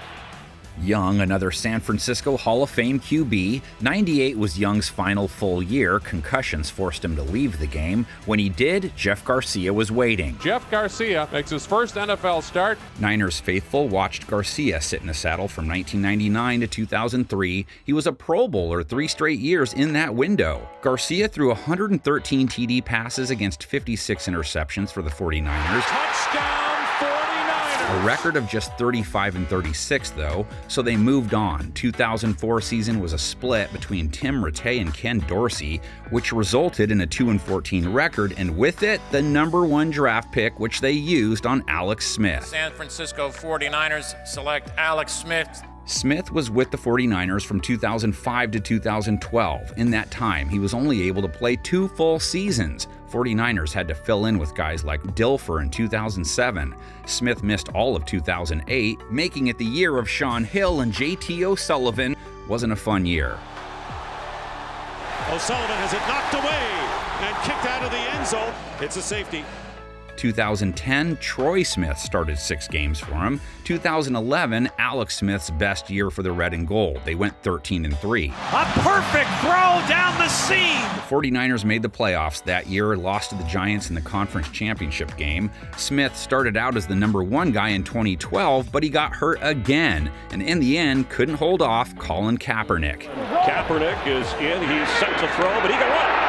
Young, another San Francisco Hall of Fame QB. 98 was Young's final full year. Concussions forced him to leave the game. When he did, Jeff Garcia was waiting. Jeff Garcia makes his first NFL start. Niners faithful watched Garcia sit in the saddle from 1999 to 2003. He was a Pro Bowler 3 straight years in that window. Garcia threw 113 TD passes against 56 interceptions for the 49ers. Touchdown 49ers! A record of just 35-36 though, so they moved on. 2004 season was a split between Tim Rattay and Ken Dorsey, which resulted in a 2-14 record, and with it, the #1 draft pick, which they used on Alex Smith. San Francisco 49ers select Alex Smith. Smith was with the 49ers from 2005 to 2012. In that time, he was only able to play 2 full seasons. 49ers had to fill in with guys like Dilfer in 2007. Smith missed all of 2008, making it the year of Sean Hill and JT O'Sullivan. Wasn't a fun year. O'Sullivan has it knocked away and kicked out of the end zone. It's a safety. 2010, Troy Smith started 6 games for him. 2011, Alex Smith's best year for the Red and Gold. They went 13-3. A perfect throw down the seam. The 49ers made the playoffs that year, lost to the Giants in the conference championship game. Smith started out as the #1 guy in 2012, but he got hurt again, and in the end couldn't hold off Colin Kaepernick. Kaepernick is in. He's set to throw, but he can run.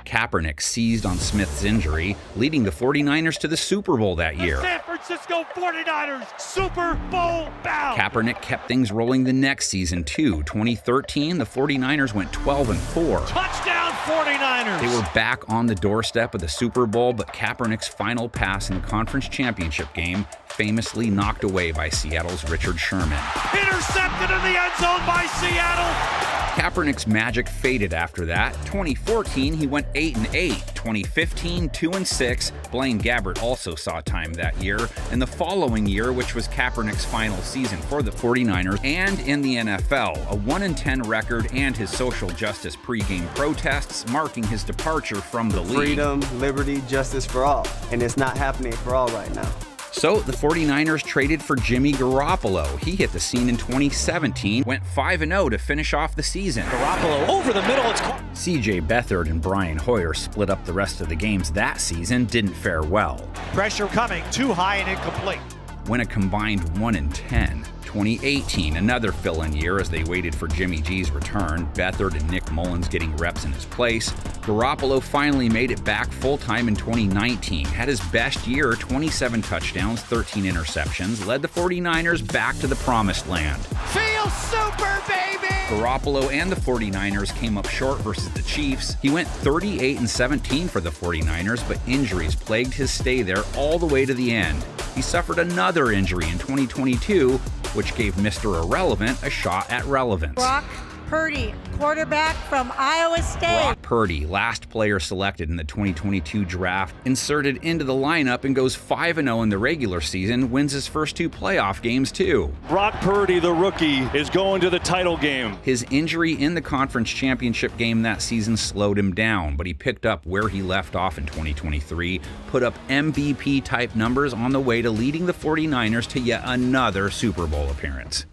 Kaepernick seized on Smith's injury, leading the 49ers to the Super Bowl that year. San Francisco 49ers Super Bowl bound. Kaepernick kept things rolling the next season too. 2013, the 49ers went 12-4. Touchdown 49ers. They were back on the doorstep of the Super Bowl, but Kaepernick's final pass in the conference championship game famously knocked away by Seattle's Richard Sherman. Intercepted in the end zone by Seattle. Kaepernick's magic faded after that. 2014, he went 8-8. 2015, 2-6. Blaine Gabbert also saw time that year. And the following year, which was Kaepernick's final season for the 49ers and in the NFL, a 1-10 record and his social justice pregame protests marking his departure from the league. Freedom, liberty, justice for all. And it's not happening for all right now. So the 49ers traded for Jimmy Garoppolo. He hit the scene in 2017, went 5-0 to finish off the season. Garoppolo over the middle. It's CJ Beathard and Brian Hoyer split up the rest of the games that season, didn't fare well. Pressure coming, too high and incomplete. Went a combined 1-10. 2018, another fill-in year as they waited for Jimmy G's return, Beathard and Nick Mullins getting reps in his place. Garoppolo finally made it back full-time in 2019, had his best year, 27 touchdowns, 13 interceptions, led the 49ers back to the promised land. Feel super, baby! Garoppolo and the 49ers came up short versus the Chiefs. He went 38-17 for the 49ers, but injuries plagued his stay there all the way to the end. He suffered another injury in 2022, which gave Mr. Irrelevant a shot at relevance. Brock Purdy, quarterback from Iowa State. Brock Purdy, last player selected in the 2022 draft, inserted into the lineup and goes 5-0 in the regular season, wins his first 2 playoff games too. Brock Purdy, the rookie, is going to the title game. His injury in the conference championship game that season slowed him down, but he picked up where he left off in 2023, put up MVP-type numbers on the way to leading the 49ers to yet another Super Bowl appearance.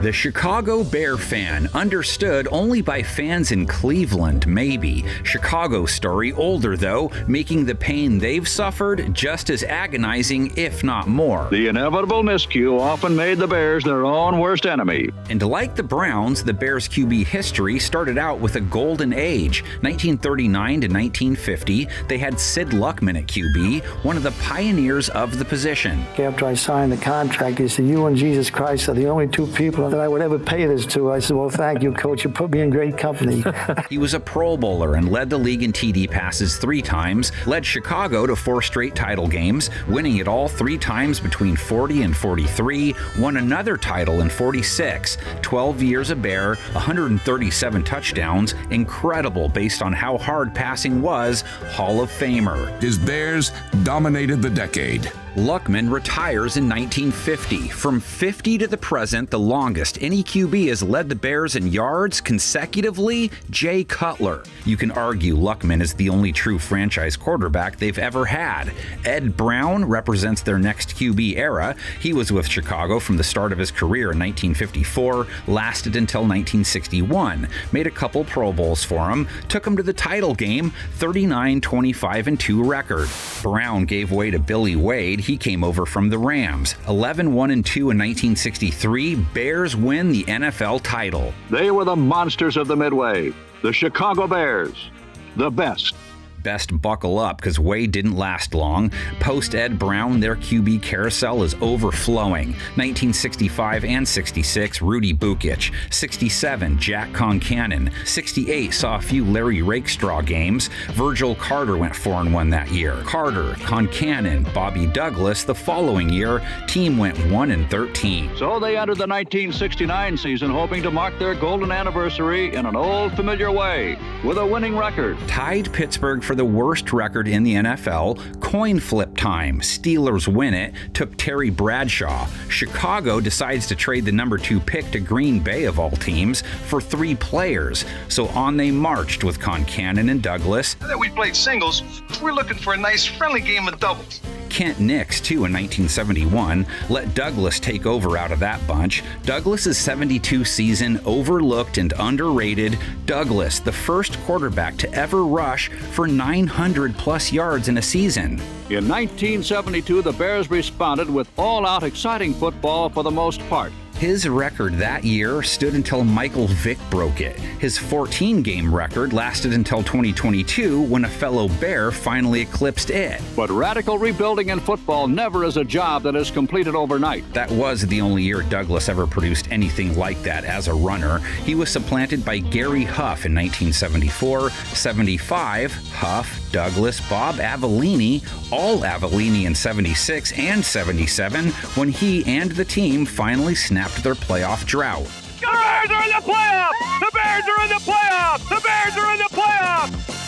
The Chicago Bear fan, understood only by fans in Cleveland, maybe. Chicago story, older though, making the pain they've suffered just as agonizing, if not more. The inevitable miscue often made the Bears their own worst enemy. And like the Browns, the Bears' QB history started out with a golden age. 1939 to 1950, they had Sid Luckman at QB, one of the pioneers of the position. After I signed the contract, he said, "You and Jesus Christ are the only 2 people that I would ever pay this to." I said, "Well, thank you, coach. You put me in great company." He was a Pro Bowler and led the league in TD passes 3 times, led Chicago to 4 straight title games, winning it all 3 times between 40 and 43, won another title in 46, 12 years a Bear, 137 touchdowns, incredible based on how hard passing was, Hall of Famer. His Bears dominated the decade. Luckman retires in 1950. From 50 to the present, the longest any QB has led the Bears in yards consecutively, Jay Cutler. You can argue Luckman is the only true franchise quarterback they've ever had. Ed Brown represents their next QB era. He was with Chicago from the start of his career in 1954, lasted until 1961, made a couple Pro Bowls for him, took him to the title game, 39-25-2 record. Brown gave way to Billy Wade. He came over from the Rams. 11-1-2 in 1963, Bears win the NFL title. They were the monsters of the Midway, the Chicago Bears, the best. Best buckle up, because Wade didn't last long. Post Ed Brown, their QB carousel is overflowing. 1965 and 66, Rudy Bukic. 67, Jack Concannon. 68 saw a few Larry Rakestraw games. Virgil Carter went 4-1 that year. Carter, Concannon, Bobby Douglas. The following year, team went 1-13. So they entered the 1969 season hoping to mark their golden anniversary in an old familiar way, with a winning record. Tied Pittsburgh for the worst record in the NFL. Coin flip time. Steelers win it. Took Terry Bradshaw. Chicago decides to trade the number 2 pick to Green Bay, of all teams, for 3 players. So on they marched with Concannon and Douglas. Now that we played singles, we're looking for a nice friendly game of doubles. Kent Nix, too, in 1971. Let Douglas take over out of that bunch. Douglas's 72 season, overlooked and underrated. Douglas, the first quarterback to ever rush for 900-plus yards in a season. In 1972, the Bears responded with all-out exciting football for the most part. His record that year stood until Michael Vick broke it. His 14-game record lasted until 2022, when a fellow Bear finally eclipsed it. But radical rebuilding in football never is a job that is completed overnight. That was the only year Douglas ever produced anything like that as a runner. He was supplanted by Gary Huff in 1974, 75, Huff, Douglas, Bob Avellini, all Avellini in 76 and 77, when he and the team finally snapped their playoff drought. The Bears are in the playoffs! The Bears are in the playoffs! The Bears are in the playoffs!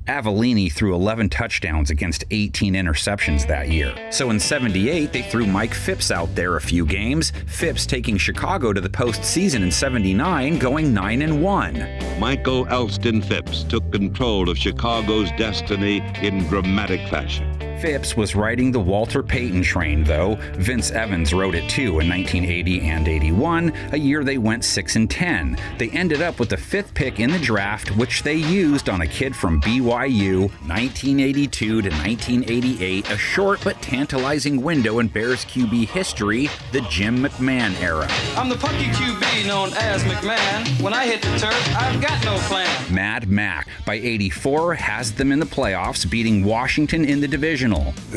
Avellini threw 11 touchdowns against 18 interceptions that year. So in 78, they threw Mike Phipps out there a few games, Phipps taking Chicago to the postseason in 79, going 9-1. Michael Elston Phipps took control of Chicago's destiny in dramatic fashion. Phipps was riding the Walter Payton train, though. Vince Evans rode it too in 1980 and 81, a year they went 6-10. They ended up with the 5th pick in the draft, which they used on a kid from BYU, 1982 to 1988, a short but tantalizing window in Bears QB history, the Jim McMahon era. I'm the punky QB known as McMahon. When I hit the turf, I've got no plan. Mad Mac, by 84, has them in the playoffs, beating Washington in the Divisional.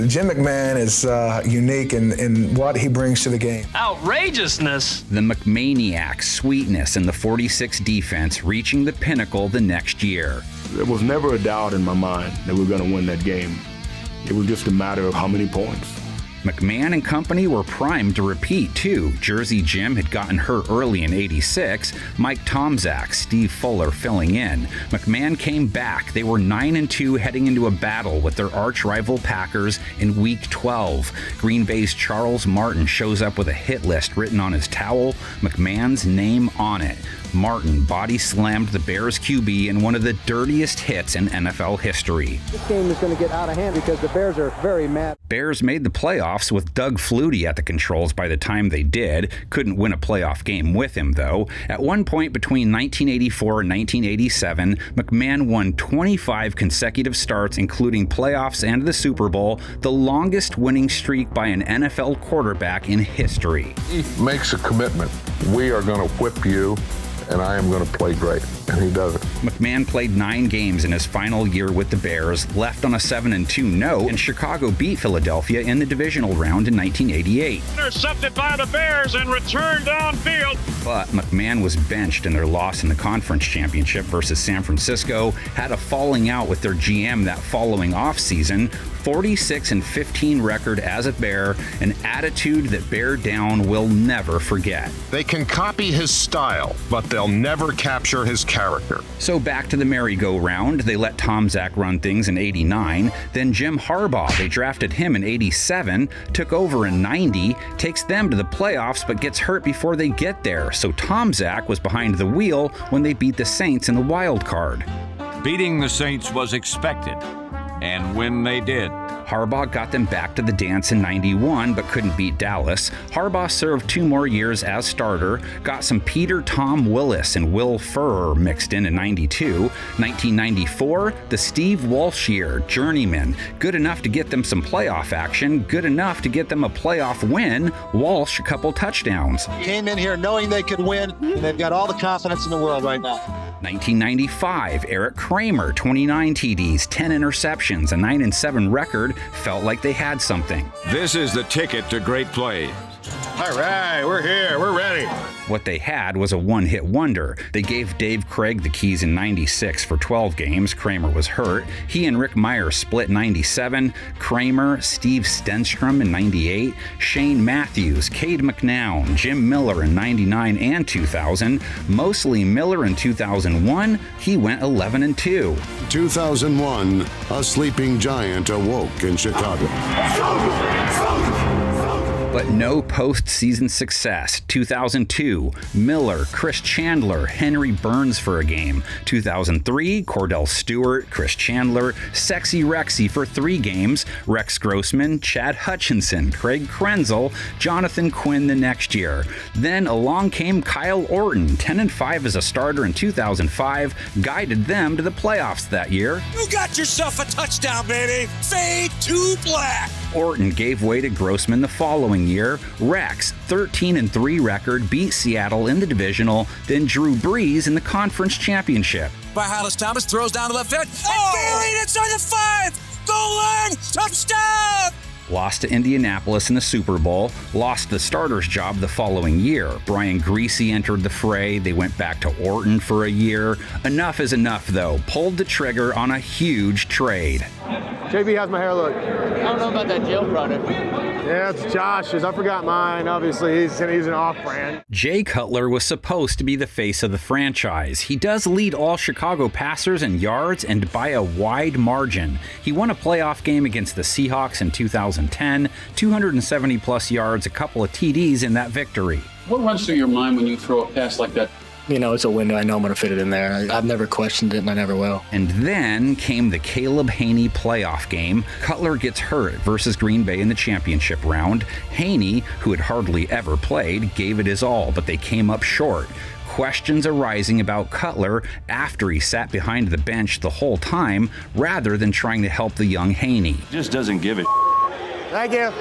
Jim McMahon is unique in what he brings to the game. Outrageousness. The McManiac sweetness in the 46 defense, reaching the pinnacle the next year. There was never a doubt in my mind that we were going to win that game. It was just a matter of how many points. McMahon and company were primed to repeat, too. Jersey Jim had gotten hurt early in 86. Mike Tomczak, Steve Fuller filling in. McMahon came back. They were 9-2 heading into a battle with their arch-rival Packers in Week 12. Green Bay's Charles Martin shows up with a hit list written on his towel, McMahon's name on it. Martin body slammed the Bears QB in one of the dirtiest hits in NFL history. This game is going to get out of hand because the Bears are very mad. Bears made the playoffs with Doug Flutie at the controls by the time they did. Couldn't win a playoff game with him, though. At one point between 1984 and 1987, McMahon won 25 consecutive starts, including playoffs and the Super Bowl, the longest winning streak by an NFL quarterback in history. He makes a commitment. We are going to whip you, and I am going to play great, and he does it. McMahon played 9 games in his final year with the Bears, left on a 7-2 note, and Chicago beat Philadelphia in the divisional round in 1988. Intercepted by the Bears and returned downfield. But McMahon was benched in their loss in the conference championship versus San Francisco, had a falling out with their GM that following offseason, 46-15 record as a Bear, an attitude that Bear Down will never forget. They can copy his style, but they'll never capture his character. So back to the merry-go-round. They let Tom Zach run things in '89. Then Jim Harbaugh, they drafted him in '87, took over in '90, takes them to the playoffs but gets hurt before they get there. So Tom Zach was behind the wheel when they beat the Saints in the wild card. Beating the Saints was expected, and when they did, Harbaugh got them back to the dance in '91, but couldn't beat Dallas. Harbaugh served 2 more years as starter, got some Peter Tom Willis and Will Ferrer mixed in '92. 1994, the Steve Walsh year, journeyman. Good enough to get them some playoff action, good enough to get them a playoff win. Walsh, a couple touchdowns. Came in here knowing they could win, and they've got all the confidence in the world right now. 1995, Eric Kramer, 29 TDs, 10 interceptions, a 9-7 record. Felt like they had something. this is the ticket to great play. All right, we're here. We're ready. What they had was a one-hit wonder. They gave Dave Craig the keys in '96 for 12 games. Kramer was hurt. He and Rick Meyer split '97. Kramer, Steve Stenstrom in '98, Shane Matthews, Cade McNown, Jim Miller in '99 and 2000. Mostly Miller in 2001. He went 11-2. 2001, a sleeping giant awoke in Chicago. But no postseason success. 2002, Miller, Chris Chandler, Henry Burns for a game. 2003, Cordell Stewart, Chris Chandler, Sexy Rexy for 3 games. Rex Grossman, Chad Hutchinson, Craig Krenzel, Jonathan Quinn the next year. Then along came Kyle Orton, 10-5 as a starter in 2005, guided them to the playoffs that year. You got yourself a touchdown, baby. Fade to black. Orton gave way to Grossman the following year. Rex, 13-3 record, beat Seattle in the divisional, then Drew Brees in the conference championship. By Hollis Thomas, throws down to left field. Oh! Buried inside the 5. Goal line, touchdown! Lost to Indianapolis in the Super Bowl, lost the starter's job the following year. Brian Griese entered the fray. They went back to Orton for a year. Enough is enough, though. Pulled the trigger on a huge trade. JB, how's my hair look? I don't know about that gel product. Yeah, it's Josh's. I forgot mine. Obviously, he's an off-brand. Jay Cutler was supposed to be the face of the franchise. He does lead all Chicago passers in yards and by a wide margin. He won a playoff game against the Seahawks in 2010, 270-plus yards, a couple of TDs in that victory. What runs through your mind when you throw a pass like that? You know, it's a window. I know I'm going to fit it in there. I've never questioned it, and I never will. And then came the Caleb Haney playoff game. Cutler gets hurt versus Green Bay in the championship round. Haney, who had hardly ever played, gave it his all, but they came up short. Questions arising about Cutler after he sat behind the bench the whole time, rather than trying to help the young Haney. Just doesn't give it. Thank you.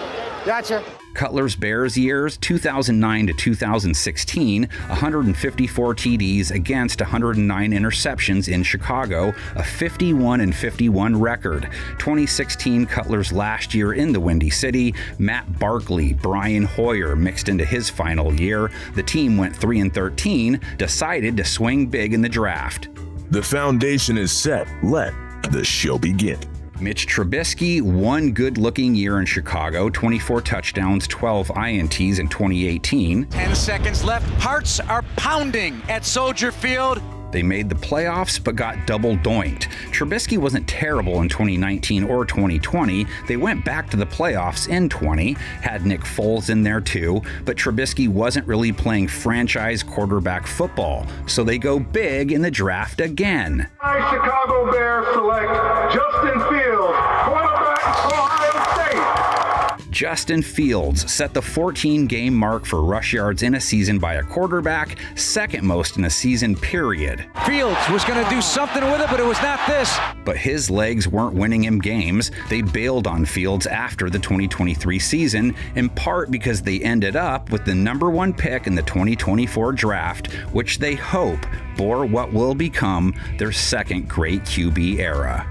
Gotcha. Cutler's Bears years, 2009 to 2016, 154 TDs against 109 interceptions in Chicago, a 51-51 record. 2016, Cutler's last year in the Windy City, Matt Barkley, Brian Hoyer mixed into his final year. The team went 3-13, decided to swing big in the draft. The foundation is set. Let the show begin. Mitch Trubisky, one good-looking year in Chicago, 24 touchdowns, 12 INTs in 2018. 10 seconds left. Hearts are pounding at Soldier Field. They made the playoffs, but got double doinked. Trubisky wasn't terrible in 2019 or 2020. They went back to the playoffs in 20, had Nick Foles in there too, but Trubisky wasn't really playing franchise quarterback football, so they go big in the draft again. Chicago Bears select Justin Fields, quarterback, Ohio State. Justin Fields set the 14-game mark for rush yards in a season by a quarterback, second most in a season, period. Fields was going to do something with it, but it was not this. But his legs weren't winning him games. They bailed on Fields after the 2023 season, in part because they ended up with the number 1 pick in the 2024 draft, which they hope bore what will become their second great QB era.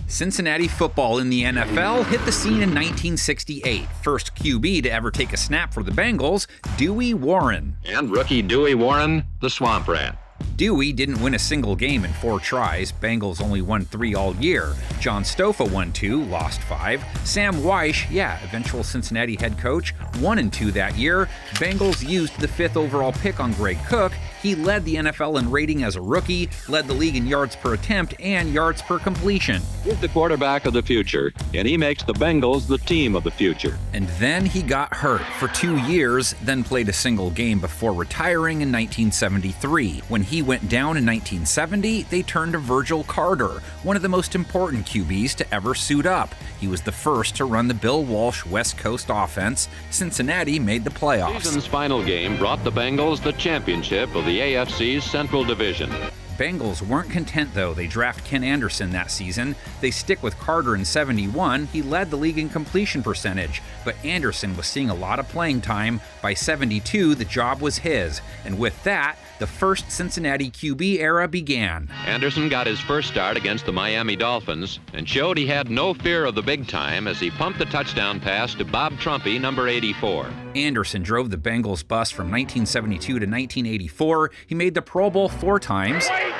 Cincinnati football in the NFL hit the scene in 1968. First QB to ever take a snap for the Bengals, Dewey Warren. And rookie Dewey Warren, the Swamp Rat. Dewey didn't win a single game in 4 tries. Bengals only won 3 all year. John Stofa won 2, lost 5. Sam Weish, eventual Cincinnati head coach, 1-2 that year. Bengals used the 5th overall pick on Greg Cook. He led the NFL in rating as a rookie, led the league in yards per attempt and yards per completion. He's the quarterback of the future, and he makes the Bengals the team of the future. And then he got hurt for 2 years, then played a single game before retiring in 1973. When he went down in 1970, they turned to Virgil Carter, one of the most important QBs to ever suit up. He was the first to run the Bill Walsh West Coast offense. Cincinnati made the playoffs. Season's final game brought the Bengals the championship of the AFC's Central Division. Bengals weren't content, though. They draft Ken Anderson that season. They stick with Carter in 71. He led the league in completion percentage, but Anderson was seeing a lot of playing time. By 72, the job was his. And with that, the first Cincinnati QB era began. Anderson got his first start against the Miami Dolphins and showed he had no fear of the big time as he pumped the touchdown pass to Bob Trumpy, number 84. Anderson drove the Bengals bus from 1972 to 1984. He made the Pro Bowl 4 times. 48!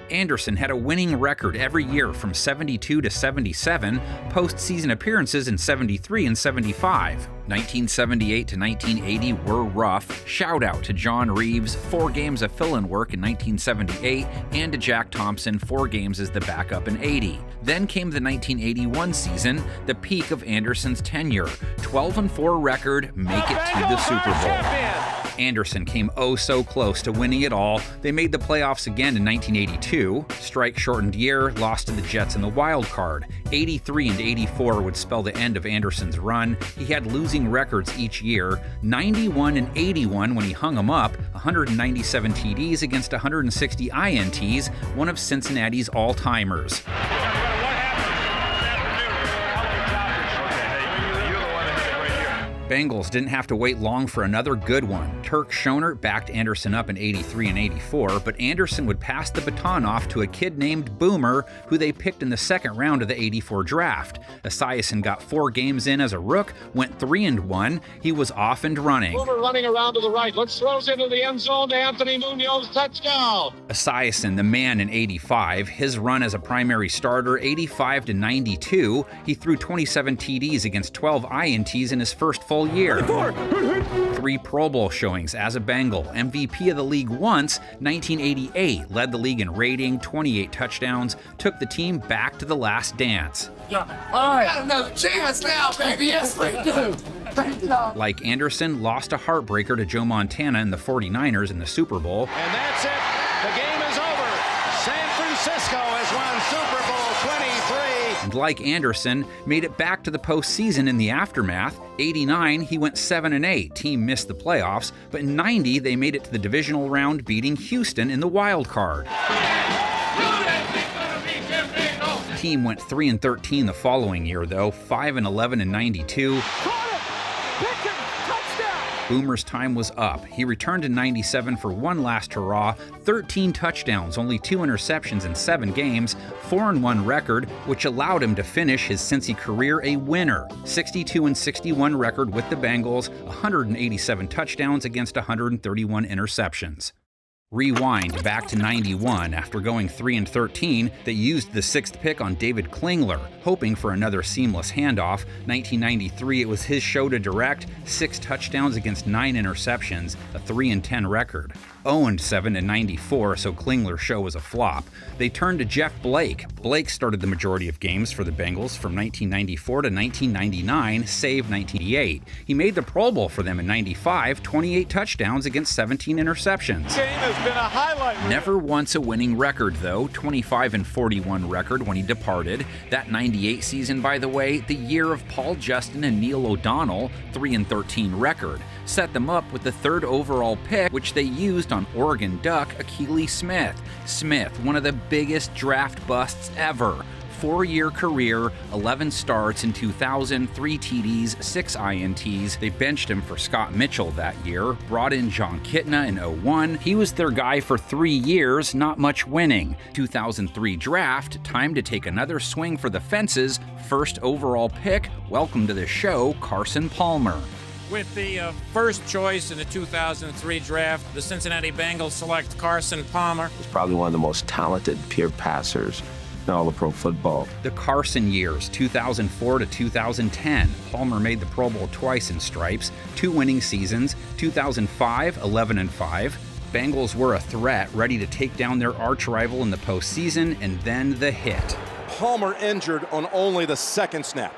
Anderson had a winning record every year from 72 to 77, postseason appearances in 73 and 75. 1978 to 1980 were rough. Shout out to John Reeves, 4 games of fill-in work in 1978, and to Jack Thompson, 4 games as the backup in 80. Then came the 1981 season, the peak of Anderson's tenure. 12-4 record, make it to the Super Bowl. Anderson came so close to winning it all. They made the playoffs again in 1982. Strike-shortened year, lost to the Jets in the wild card. 83 and 84 would spell the end of Anderson's run. He had losing records each year. 91 and 81 when he hung them up. 197 TDs against 160 INTs, one of Cincinnati's all-timers. Bengals didn't have to wait long for another good one. Turk Schoner backed Anderson up in 83 and 84, but Anderson would pass the baton off to a kid named Boomer, who they picked in the 2nd round of the 84 draft. Esiason got 4 games in as a rook, went 3-1. He was off and running. Boomer running around to the right. Let's throws into the end zone to Anthony Munoz. Touchdown! Esiason, the man in 85, his run as a primary starter, 85 to 92. He threw 27 TDs against 12 INTs in his first full year. 3 Pro Bowl showings as a Bengal, MVP of the league once, 1988, led the league in rating, 28 touchdowns, took the team back to the last dance. All right, got another chance now, baby. Yes, we do. Like Anderson, lost a heartbreaker to Joe Montana and the 49ers in the Super Bowl. And that's it. The game is over. San Francisco has won Super Bowl 23. And like Anderson, made it back to the postseason in the aftermath. 89, he went 7-8. Team missed the playoffs, but in 90, they made it to the divisional round, beating Houston in the wild card. Team went 3-13 the following year, though, 5-11 in 92. Boomer's time was up. He returned in 97 for one last hurrah, 13 touchdowns, only 2 interceptions in 7 games, 4-1 record, which allowed him to finish his Cincy career a winner. 62-61 record with the Bengals, 187 touchdowns against 131 interceptions. Rewind back to 91 after going 3-13, they used the 6th pick on David Klingler, hoping for another seamless handoff. 1993, it was his show to direct, 6 touchdowns against 9 interceptions, a 3-10 record. 0-7 in 94, so Klingler's show was a flop. They turned to Jeff Blake. Blake started the majority of games for the Bengals from 1994 to 1999, save 1988. He made the Pro Bowl for them in 95, 28 touchdowns against 17 interceptions. Game has been a highlight. Never once a winning record, though, 25-41 record when he departed. That 98 season, by the way, the year of Paul Justin and Neil O'Donnell, 3-13 record. Set them up with the 3rd overall pick, which they used on Oregon Duck Akili Smith. Smith, one of the biggest draft busts ever. 4-year career, 11 starts in 2000, 3 TDs, 6 INTs. They benched him for Scott Mitchell that year, brought in John Kitna in 01. He was their guy for 3 years, not much winning. 2003 draft, time to take another swing for the fences. 1st overall pick, welcome to the show, Carson Palmer. With the first choice in the 2003 draft, the Cincinnati Bengals select Carson Palmer. He's probably one of the most talented pure passers in all of pro football. The Carson years, 2004 to 2010. Palmer made the Pro Bowl twice in stripes, 2 winning seasons, 2005, 11-5. Bengals were a threat, ready to take down their arch rival in the postseason, and then the hit. Palmer injured on only the second snap.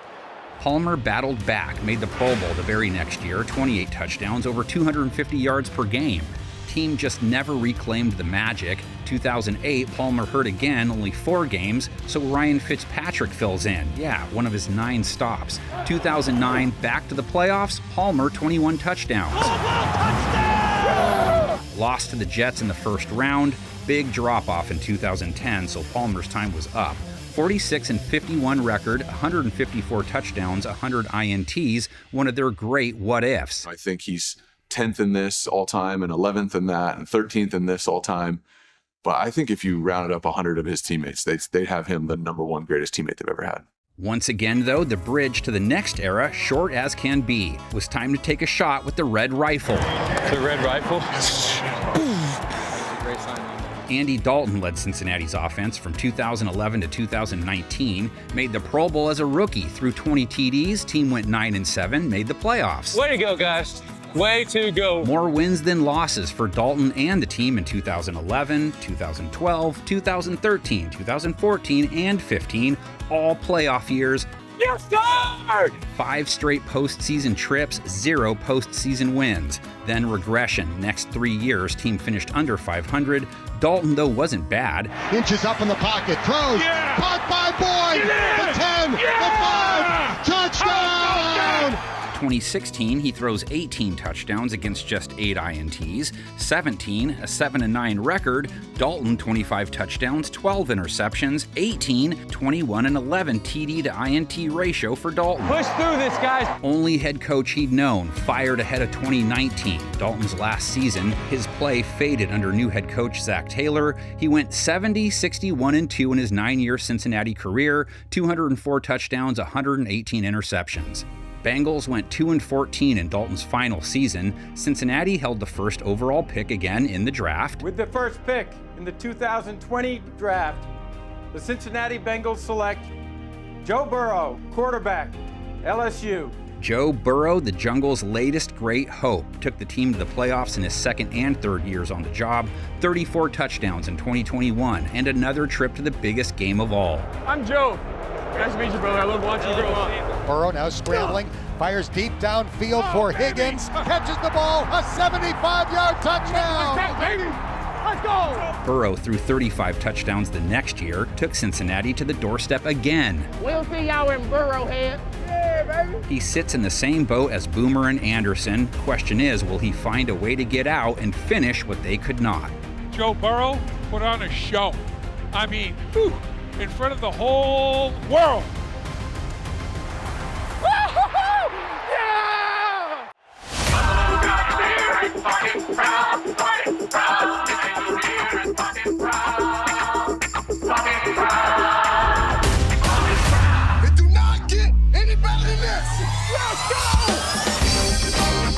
Palmer battled back, made the Pro Bowl the very next year, 28 touchdowns, over 250 yards per game. Team just never reclaimed the magic. 2008, Palmer hurt again, only 4 games, so Ryan Fitzpatrick fills in. Yeah, one of his 9 stops. 2009, back to the playoffs, Palmer 21 touchdowns. Lost to the Jets in the first round, big drop-off in 2010, so Palmer's time was up. 46-51 record, 154 touchdowns, 100 INTs, one of their great what-ifs. I think he's 10th in this all time and 11th in that and 13th in this all time. But I think if you rounded up 100 of his teammates, they'd have him the #1 greatest teammate they've ever had. Once again, though, the bridge to the next era, short as can be. It was time to take a shot with the Red Rifle. The Red Rifle? Andy Dalton led Cincinnati's offense from 2011 to 2019, made the Pro Bowl as a rookie, threw 20 TDs, team went 9-7, made the playoffs. Way to go, guys. Way to go. More wins than losses for Dalton and the team in 2011, 2012, 2013, 2014, and 15, all playoff years. Yes, sir! 5 straight postseason trips, 0 postseason wins. Then regression. Next 3 years, team finished under 500. Dalton, though, wasn't bad. Inches up in the pocket, throws, caught by Boyd, the 10, the 5, touchdown! 2016, he throws 18 touchdowns against just 8 INTs. 17, a 7-9 record. Dalton, 25 touchdowns, 12 interceptions. 18, 21 and 11 TD to INT ratio for Dalton. Push through this, guys. Only head coach he'd known, fired ahead of 2019, Dalton's last season. His play faded under new head coach Zach Taylor. He went 70, 61 and 2 in his 9-year Cincinnati career, 204 touchdowns, 118 interceptions. Bengals went 2-14 in Dalton's final season. Cincinnati held the first overall pick again in the draft. With the first pick in the 2020 draft, the Cincinnati Bengals select Joe Burrow, quarterback, LSU. Joe Burrow, the Jungle's latest great hope, took the team to the playoffs in his second and third years on the job, 34 touchdowns in 2021, and another trip to the biggest game of all. I'm Joe. Nice to meet you, brother. I love watching you grow up. Burrow now scrambling, fires deep downfield for Higgins, catches the ball, a 75-yard touchdown! Let's go! Burrow threw 35 touchdowns the next year, took Cincinnati to the doorstep again. We'll see y'all in Burrowhead. Yeah, baby! He sits in the same boat as Boomer and Anderson. Question is, will he find a way to get out and finish what they could not? Joe Burrow put on a show. I mean, in front of the whole world. It do not get any better than this. Let's go!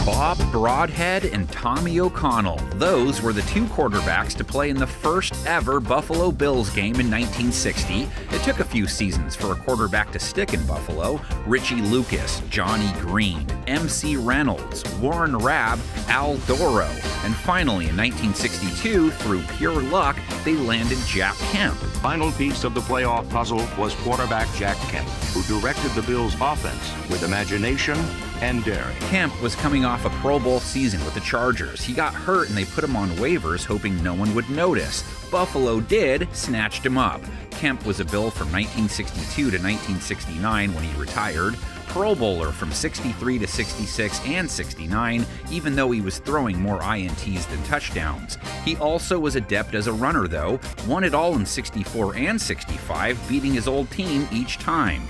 Bob Broadhead and Tommy O'Connell. Those were the 2 quarterbacks to play in the first ever Buffalo Bills game in 1960. It took a few seasons for a quarterback to stick in Buffalo. Richie Lucas, Johnny Green, MC Reynolds, Warren Rabb, Al Doro. And finally, in 1962, through pure luck, they landed Jack Kemp. Final piece of the playoff puzzle was quarterback Jack Kemp, who directed the Bills' offense with imagination and daring. Kemp was coming off a Pro Bowl season with the Chargers. He got hurt and they put him on waivers hoping no one would notice. Buffalo did, snatched him up. Kemp was a Bill from 1962 to 1969 when he retired. Pro Bowler from 63 to 66 and 69, even though he was throwing more INTs than touchdowns. He also was adept as a runner, though, won it all in 64 and 65, beating his old team each time.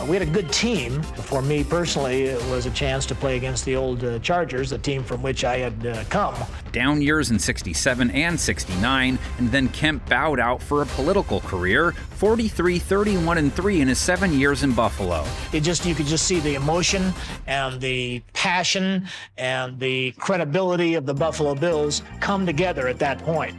We had a good team. For me personally, it was a chance to play against the old Chargers, the team from which I had come. Down years in 67 and 69, and then Kemp bowed out for a political career, 43, 31, and 3 in his 7 years in Buffalo. You could just see the emotion and the passion and the credibility of the Buffalo Bills come together at that point.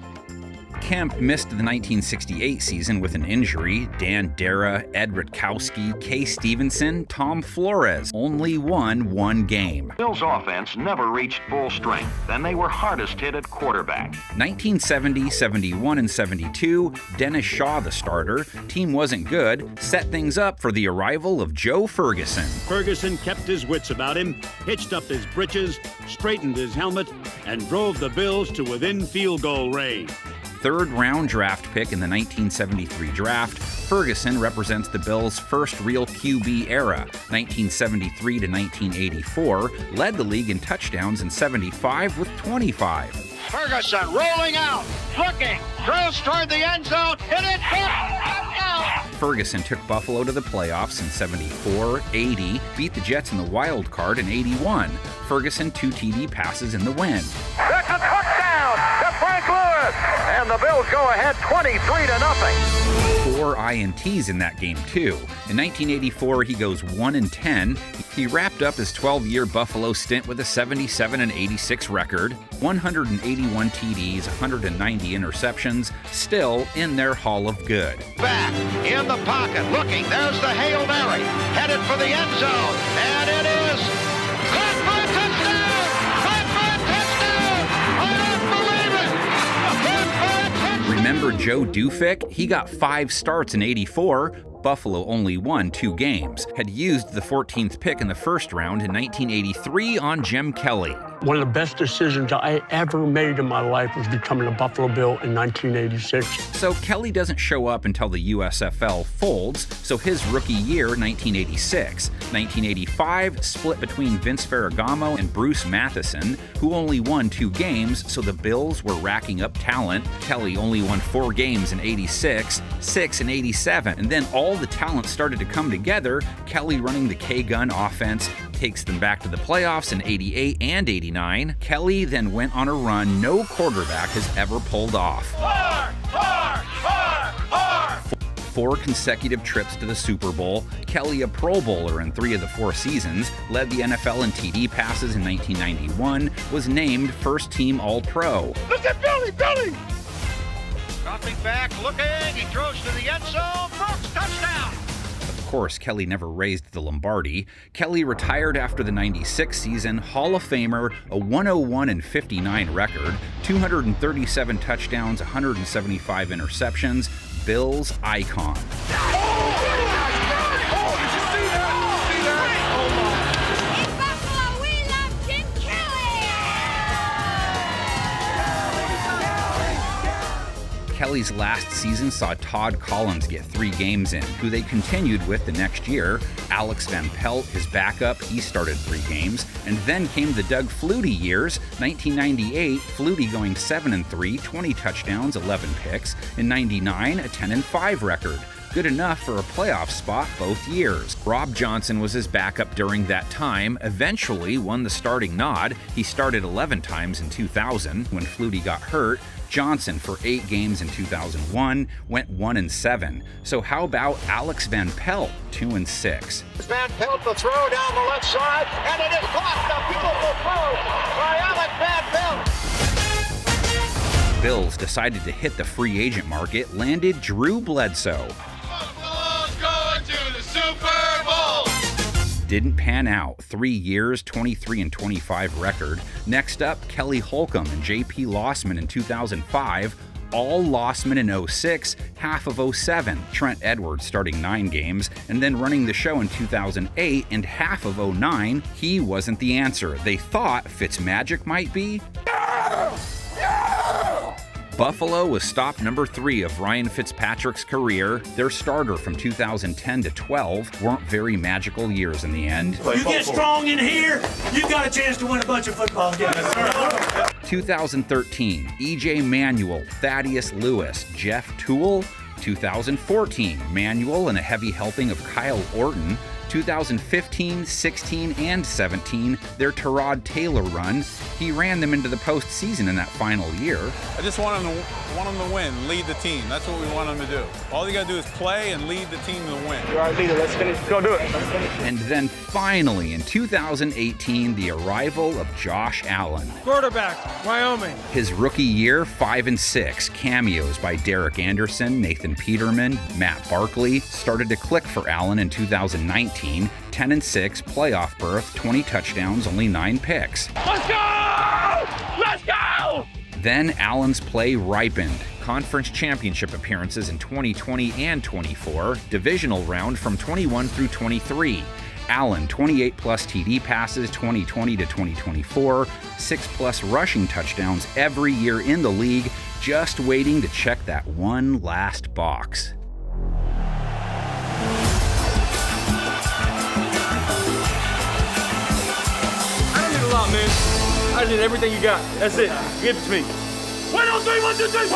Kemp missed the 1968 season with an injury. Dan Dara, Ed Rutkowski, Kay Stevenson, Tom Flores only won 1 game. Bills' offense never reached full strength, and they were hardest hit at quarterback. 1970, 71, and 72, Dennis Shaw the starter. Team wasn't good, set things up for the arrival of Joe Ferguson. Ferguson kept his wits about him, hitched up his britches, straightened his helmet, and drove the Bills to within field goal range. 3rd-round draft pick in the 1973 draft, Ferguson represents the Bills' first real QB era, 1973 to 1984, led the league in touchdowns in 75 with 25. Ferguson rolling out, looking, throws toward the end zone, hit it, touchdown! Ferguson took Buffalo to the playoffs in 74, 80, beat the Jets in the wild card in 81. Ferguson 2 TD passes in the win. That's a touchdown to Frank Lewis, and the Bills go ahead 23-0. 4 INTs in that game too. In 1984, he goes 1-10. He wrapped up his 12-year Buffalo stint with a 77-86 record, 181 TDs, 190 interceptions, still in their Hall of Good. Back in the pocket, looking, there's the Hail Mary, headed for the end zone, and it is caught for a touchdown! Caught for a touchdown! I don't believe it! Remember Joe Dufek? He got 5 starts in 84. Buffalo only won 2 games, had used the 14th pick in the first round in 1983 on Jim Kelly. One of the best decisions I ever made in my life was becoming a Buffalo Bill in 1986. So Kelly doesn't show up until the USFL folds, so his rookie year, 1986. 1985 split between Vince Ferragamo and Bruce Matheson, who only won 2 games, so the Bills were racking up talent. Kelly only won 4 games in 86, 6 in 87, and then all the talent started to come together. Kelly running the K-Gun offense takes them back to the playoffs in 88 and 89. Kelly then went on a run no quarterback has ever pulled off. 4 consecutive trips to the Super Bowl. Kelly, a Pro Bowler in 3 of the 4 seasons, led the NFL in TD passes in 1991, was named first team All-Pro. Look at Billy! Dropping back, looking, he throws to the end zone, Brooks, touchdown! Of course, Kelly never raised the Lombardi. Kelly retired after the 96 season, Hall of Famer, a 101-59 record, 237 touchdowns, 175 interceptions, Bills icon. Kelly's last season saw Todd Collins get 3 games in, who they continued with the next year. Alex Van Pelt, his backup, he started 3 games. And then came the Doug Flutie years. 1998, Flutie going 7-3, 20 touchdowns, 11 picks. In 99, a 10-5 record. Good enough for a playoff spot both years. Rob Johnson was his backup during that time, eventually won the starting nod. He started 11 times in 2000 when Flutie got hurt. Johnson, for 8 games in 2001, went 1-7. So how about Alex Van Pelt, 2-6? Van Pelt, the throw down the left side, and it is caught. A beautiful throw by Alex Van Pelt. Bills decided to hit the free agent market, landed Drew Bledsoe. Buffalo's going to the Super Bowl. Didn't pan out. 3 years, 23-25 record. Next up, Kelly Holcomb and J.P. Lossman in 2005. All Lossman in 06, half of 07. Trent Edwards starting 9 games, and then running the show in 2008 and half of 09. He wasn't the answer. They thought Fitzmagic might be. Buffalo was stop number 3 of Ryan Fitzpatrick's career. Their starter from 2010 to 12 weren't very magical years in the end. You get strong in here, you've got a chance to win a bunch of football games. 2013, E.J. Manuel, Thaddeus Lewis, Jeff Toole. 2014, manual and a heavy helping of Kyle Orton. 2015, 16, and 17, their Tyrod Taylor run. He ran them into the postseason in that final year. I just want them to win, lead the team. That's what we want them to do. All you got to do is play and lead the team to win. You're our leader. Let's finish. Go do it. Let's finish. And then finally, in 2018, the arrival of Josh Allen. Quarterback, Wyoming. His rookie year, 5 and 6. Cameos by Derek Anderson, Nathan Peterman, Matt Barkley started to click for Allen in 2019. 10 and 6, playoff berth, 20 touchdowns, only 9 picks. Let's go! Let's go! Then Allen's play ripened. Conference championship appearances in 2020 and 24, divisional round from 21 through 23. Allen, 28-plus TD passes 2020 to 2024, 6-plus rushing touchdowns every year in the league, just waiting to check that one last box. Man. I did everything you got. That's it. Give it to me. 1, 2, 3, 1, 2, 3.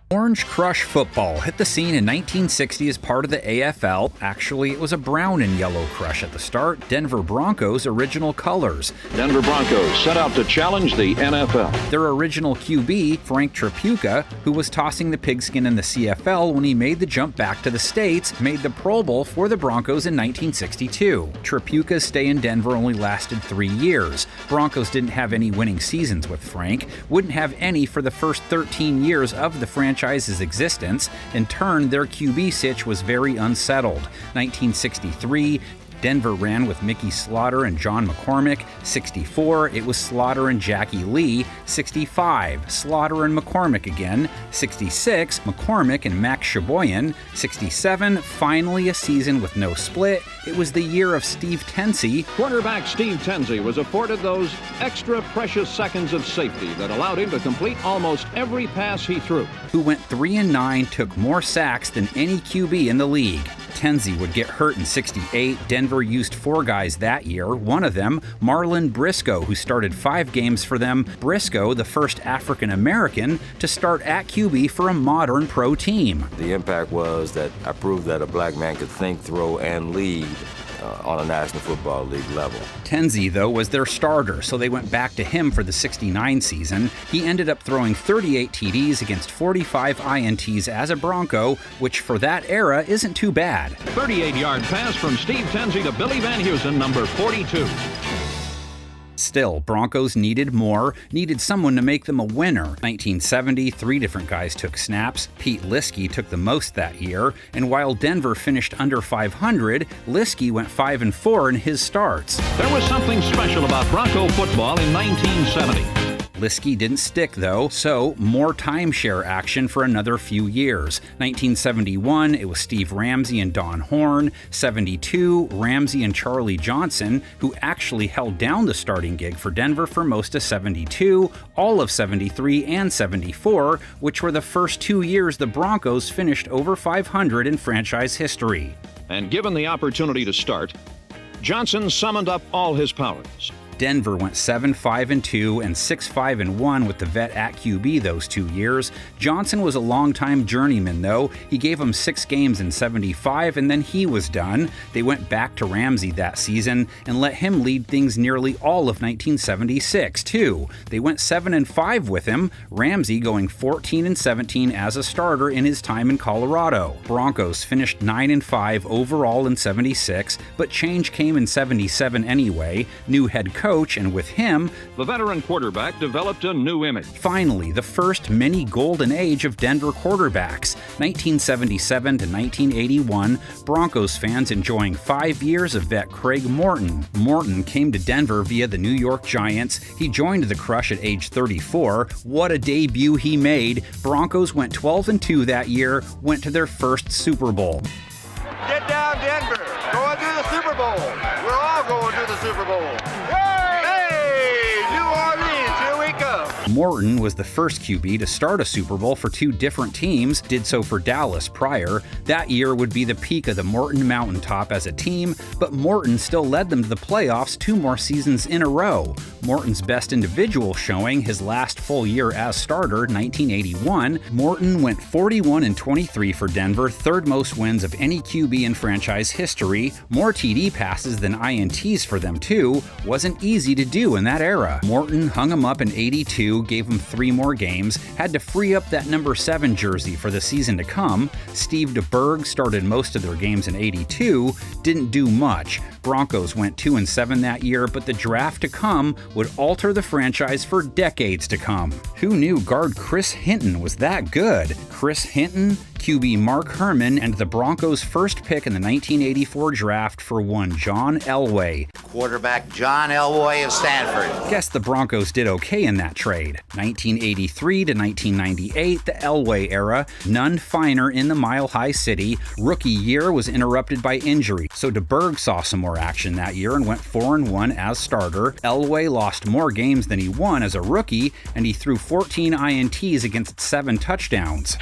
Orange Crush football hit the scene in 1960 as part of the AFL. Actually, it was a brown and yellow crush at the start, Denver Broncos' original colors. Denver Broncos set out to challenge the NFL. Their original QB, Frank Tripucka, who was tossing the pigskin in the CFL when he made the jump back to the States, made the Pro Bowl for the Broncos in 1962. Tripucka's stay in Denver only lasted 3 years. Broncos didn't have any winning seasons with Frank, wouldn't have any for the first 13 years of the franchise's existence. In turn, their QB sitch was very unsettled. 1963, Denver ran with Mickey Slaughter and John McCormick. 64, it was Slaughter and Jackie Lee. 65, Slaughter and McCormick again. 66, McCormick and Max Sheboygan. 67, finally a season with no split. It was the year of Steve Tensi. Quarterback Steve Tensi was afforded those extra precious seconds of safety that allowed him to complete almost every pass he threw. Who went 3-9, took more sacks than any QB in the league. Tensi would get hurt in 68. Denver used 4 guys that year. One of them, Marlon Briscoe, who started 5 games for them. Briscoe, the first African American to start at QB for a modern pro team. The impact was that I proved that a black man could think, throw, and lead on a National Football League level. Tensi, though, was their starter, so they went back to him for the 69 season. He ended up throwing 38 TDs against 45 INTs as a Bronco, which for that era isn't too bad. 38-yard pass from Steve Tensi to Billy Van Heusen, number 42. Still, Broncos needed more, needed someone to make them a winner. 1970, 3 different guys took snaps. Pete Liskey took the most that year, and while Denver finished under 500, Liskey went 5-4 in his starts. There was something special about Bronco football in 1970. Liskey didn't stick, though, so more timeshare action for another few years. 1971, it was Steve Ramsey and Don Horn. 72, Ramsey and Charlie Johnson, who actually held down the starting gig for Denver for most of 72, all of 73 and 74, which were the first 2 years the Broncos finished over 500 in franchise history. And given the opportunity to start, Johnson summoned up all his powers. Denver went 7-5-2 and 6-5-1 with the vet at QB those 2 years. Johnson was a longtime journeyman, though. He gave them 6 games in 75, and then he was done. They went back to Ramsey that season and let him lead things nearly all of 1976, too. They went 7-5 with him, Ramsey going 14-17 as a starter in his time in Colorado. Broncos finished 9-5 overall in 76, but change came in 77 anyway. New head coach, and with him, the veteran quarterback developed a new image. Finally, the first mini golden age of Denver quarterbacks. 1977 to 1981, Broncos fans enjoying 5 years of vet Craig Morton. Morton came to Denver via the New York Giants. He joined the Crush at age 34. What a debut he made. Broncos went 12-2 that year, went to their first Super Bowl. Get down, Denver. Going to the Super Bowl. We're all going to the Super Bowl. Morton was the first QB to start a Super Bowl for two different teams, did so for Dallas prior. That year would be the peak of the Morton mountaintop as a team, but Morton still led them to the playoffs 2 more seasons in a row. Morton's best individual showing, his last full year as starter, 1981, Morton went 41-23 for Denver, third most wins of any QB in franchise history, more TD passes than INTs for them too. Wasn't easy to do in that era. Morton hung him up in 82, gave him 3 more games, had to free up that number 7 jersey for the season to come. Steve DeBerg started most of their games in 82, didn't do much. Broncos went 2-7 that year, but the draft to come would alter the franchise for decades to come. Who knew guard Chris Hinton was that good? Chris Hinton, QB Mark Herman, and the Broncos' first pick in the 1984 draft for one John Elway. Quarterback John Elway of Stanford. Guess the Broncos did okay in that trade. 1983 to 1998, the Elway era, none finer in the Mile High City. Rookie year was interrupted by injury, so DeBerg saw some more action that year and went 4-1 as starter. Elway lost more games than he won as a rookie, and he threw 14 INTs against 7 touchdowns.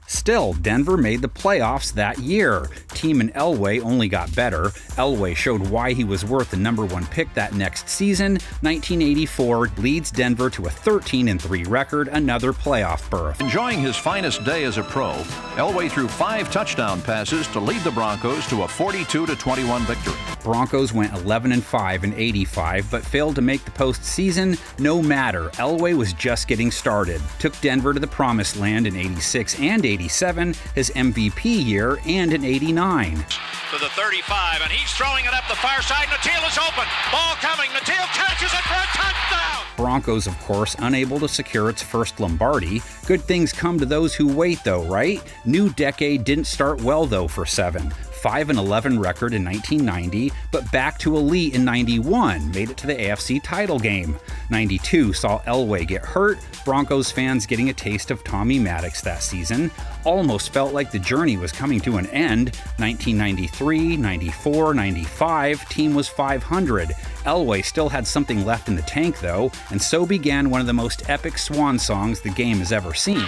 Still, Denver made the playoffs that year. Team and Elway only got better. Elway showed why he was worth the number 1 pick that next season. 1984 leads Denver to a 13-3 record, another playoff berth. Enjoying his finest day as a pro, Elway threw 5 touchdown passes to lead the Broncos to a 42-21 victory. Broncos went 11-5 in 85, but failed to make the postseason. No matter, Elway was just getting started. Took Denver to the promised land in 86 and 87, his MVP year, and in 89. To the 35, and he's throwing it up the far side. Natil is open. Ball coming. Natil catches it for a touchdown. Broncos, of course, unable to secure its first Lombardi. Good things come to those who wait, though, right? New decade didn't start well, though, for 7. 5-11 record in 1990, but back to elite in 91, made it to the AFC title game. 92 saw Elway get hurt, Broncos fans getting a taste of Tommy Maddox that season. Almost felt like the journey was coming to an end. 1993, 94, 95, team was 500. Elway still had something left in the tank though, and so began one of the most epic swan songs the game has ever seen.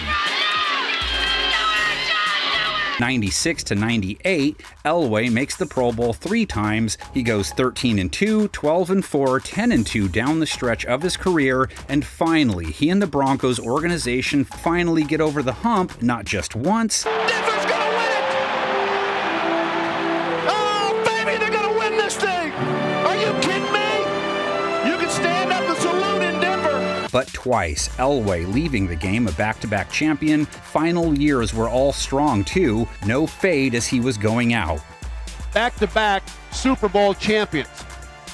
96 to 98, Elway makes the Pro Bowl 3 times. He goes 13-2, 12-4, 10-2 down the stretch of his career, and finally, he and the Broncos organization finally get over the hump, not just once. Denver's gonna win it! Oh, baby, they're gonna win this thing! Are you kidding me? You can stand up and salute in Denver. But twice, Elway leaving the game a back-to-back champion. Final years were all strong too. No fade as he was going out. Back-to-back Super Bowl champions.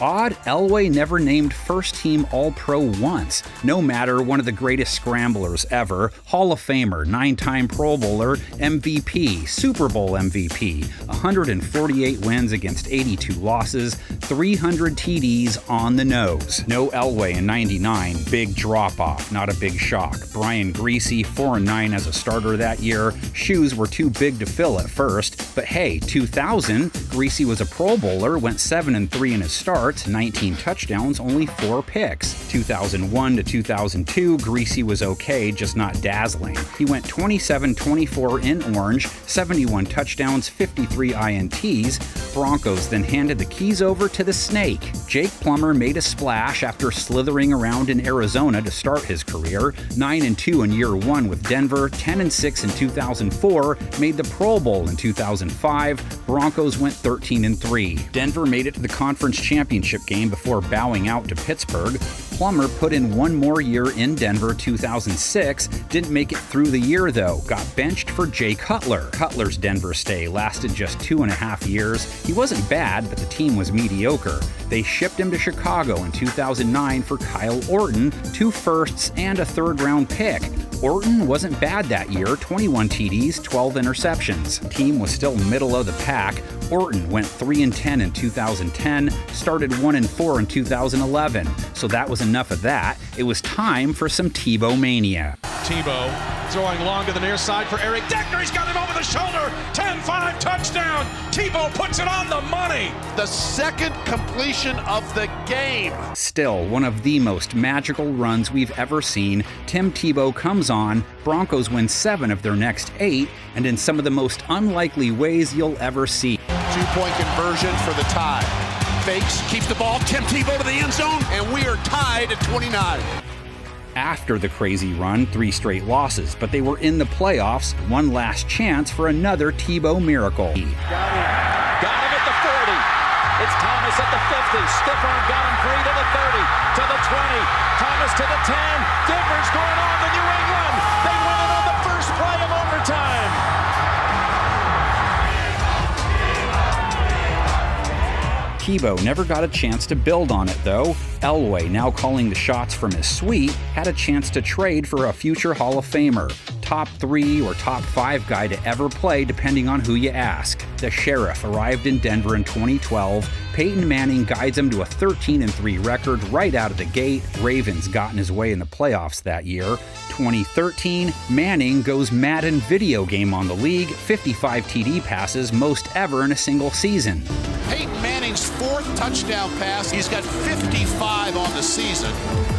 Odd, Elway never named first-team All-Pro once. No matter, one of the greatest scramblers ever, Hall of Famer, 9-time Pro Bowler, MVP, Super Bowl MVP, 148 wins against 82 losses, 300 TDs on the nose. No Elway in 99, big drop-off, not a big shock. Brian Griese, 4-9 as a starter that year. Shoes were too big to fill at first, but hey, 2000, Griese was a Pro Bowler, went 7-3 in his start. 19 touchdowns, only 4 picks. 2001 to 2002, Griese was okay, just not dazzling. He went 27-24 in orange, 71 touchdowns, 53 INTs. Broncos then handed the keys over to the Snake. Jake Plummer made a splash after slithering around in Arizona to start his career. 9-2 in year 1 with Denver, 10-6 in 2004, made the Pro Bowl in 2005. Broncos went 13-3. Denver made it to the conference championship game before bowing out to Pittsburgh. Plummer put in one more year in Denver 2006, didn't make it through the year though, got benched for Jay Cutler. Cutler's Denver stay lasted just 2.5 years. He wasn't bad, but the team was mediocre. They shipped him to Chicago in 2009 for Kyle Orton, 2 firsts and a 3rd-round pick. Orton wasn't bad that year, 21 TDs, 12 interceptions. Team was still middle of the pack. Orton went 3-10 in 2010, started 1-4 in 2011. So that was enough of that. It was time for some Tebow mania. Tebow throwing long to the near side for Eric Decker. He's got him over the shoulder. 10-5 touchdown. Tebow puts it on the money. The second completion of the game. Still, one of the most magical runs we've ever seen. Tim Tebow comes on, Broncos win 7 of their next 8, and in some of the most unlikely ways you'll ever see. 2-point conversion for the tie. Fakes, keeps the ball, Tim Tebow to the end zone, and we are tied at 29. After the crazy run, 3 straight losses, but they were in the playoffs, one last chance for another Tebow miracle. Got him at the 40. It's Thomas at the 50. Stiff arm got him free to the 30, to the 20. Thomas to the 10. Denver's going on to New England. They win it on the first play of overtime. Tebow never got a chance to build on it, though. Elway, now calling the shots from his suite, had a chance to trade for a future Hall of Famer. Top 3 or top 5 guy to ever play, depending on who you ask. The Sheriff arrived in Denver in 2012. Peyton Manning guides him to a 13-3 record right out of the gate. Ravens got in his way in the playoffs that year. 2013, Manning goes Madden video game on the league, 55 TD passes, most ever in a single season. Peyton Manning's 4th touchdown pass. He's got 55 on the season,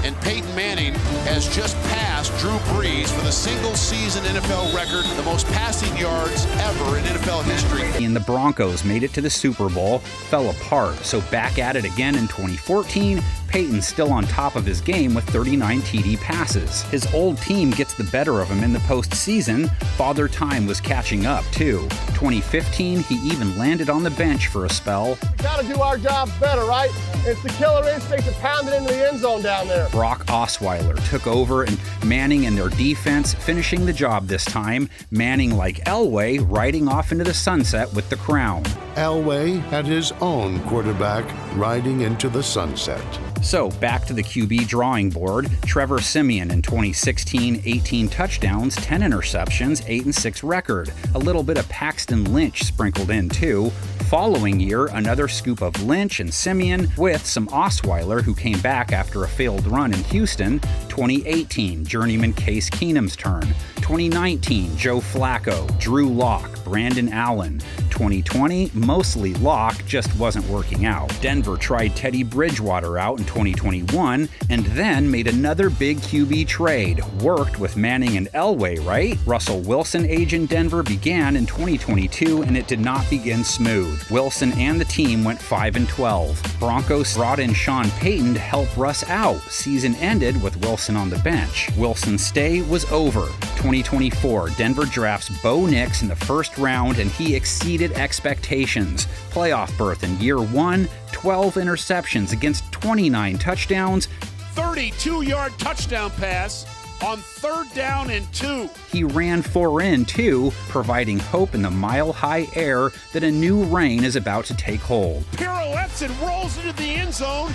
and Peyton Manning has just passed Drew Brees for the single season NFL record, the most passing yards ever in NFL history. And the Broncos made it to the Super Bowl, fell apart, so back at it again in 2014. Peyton's still on top of his game with 39 TD passes. His old team gets the better of him in the postseason. Father Time was catching up, too. 2015, he even landed on the bench for a spell. We got to do our jobs better, right? It's the killer instinct to pound it into the end zone down there. Brock Osweiler took over, and Manning and their defense finishing the job this time. Manning, like Elway, riding off into the sunset with the crown. Elway had his own quarterback riding into the sunset. So, back to the QB drawing board. Trevor Siemian in 2016, 18 touchdowns, 10 interceptions, 8-6 record. A little bit of Paxton Lynch sprinkled in, too. Following year, another scoop of Lynch and Siemian with some Osweiler, who came back after a failed run in Houston. 2018, journeyman Case Keenum's turn. 2019, Joe Flacco, Drew Lock, Brandon Allen. 2020, mostly Lock, just wasn't working out. Denver tried Teddy Bridgewater out in 2021 and then made another big QB trade. Worked with Manning and Elway, right? Russell Wilson age in Denver began in 2022 and it did not begin smooth. Wilson and the team went 5-12. Broncos brought in Sean Payton to help Russ out. Season ended with Wilson on the bench. Wilson's stay was over. 2024, Denver drafts Bo Nix in the first round and he exceeded expectations. Playoff berth in year 1, 12 interceptions against 29 touchdowns. 32-yard touchdown pass on 3rd down and 2. He ran 4 in, too, providing hope in the mile-high air that a new reign is about to take hold. Pirouettes and rolls into the end zone.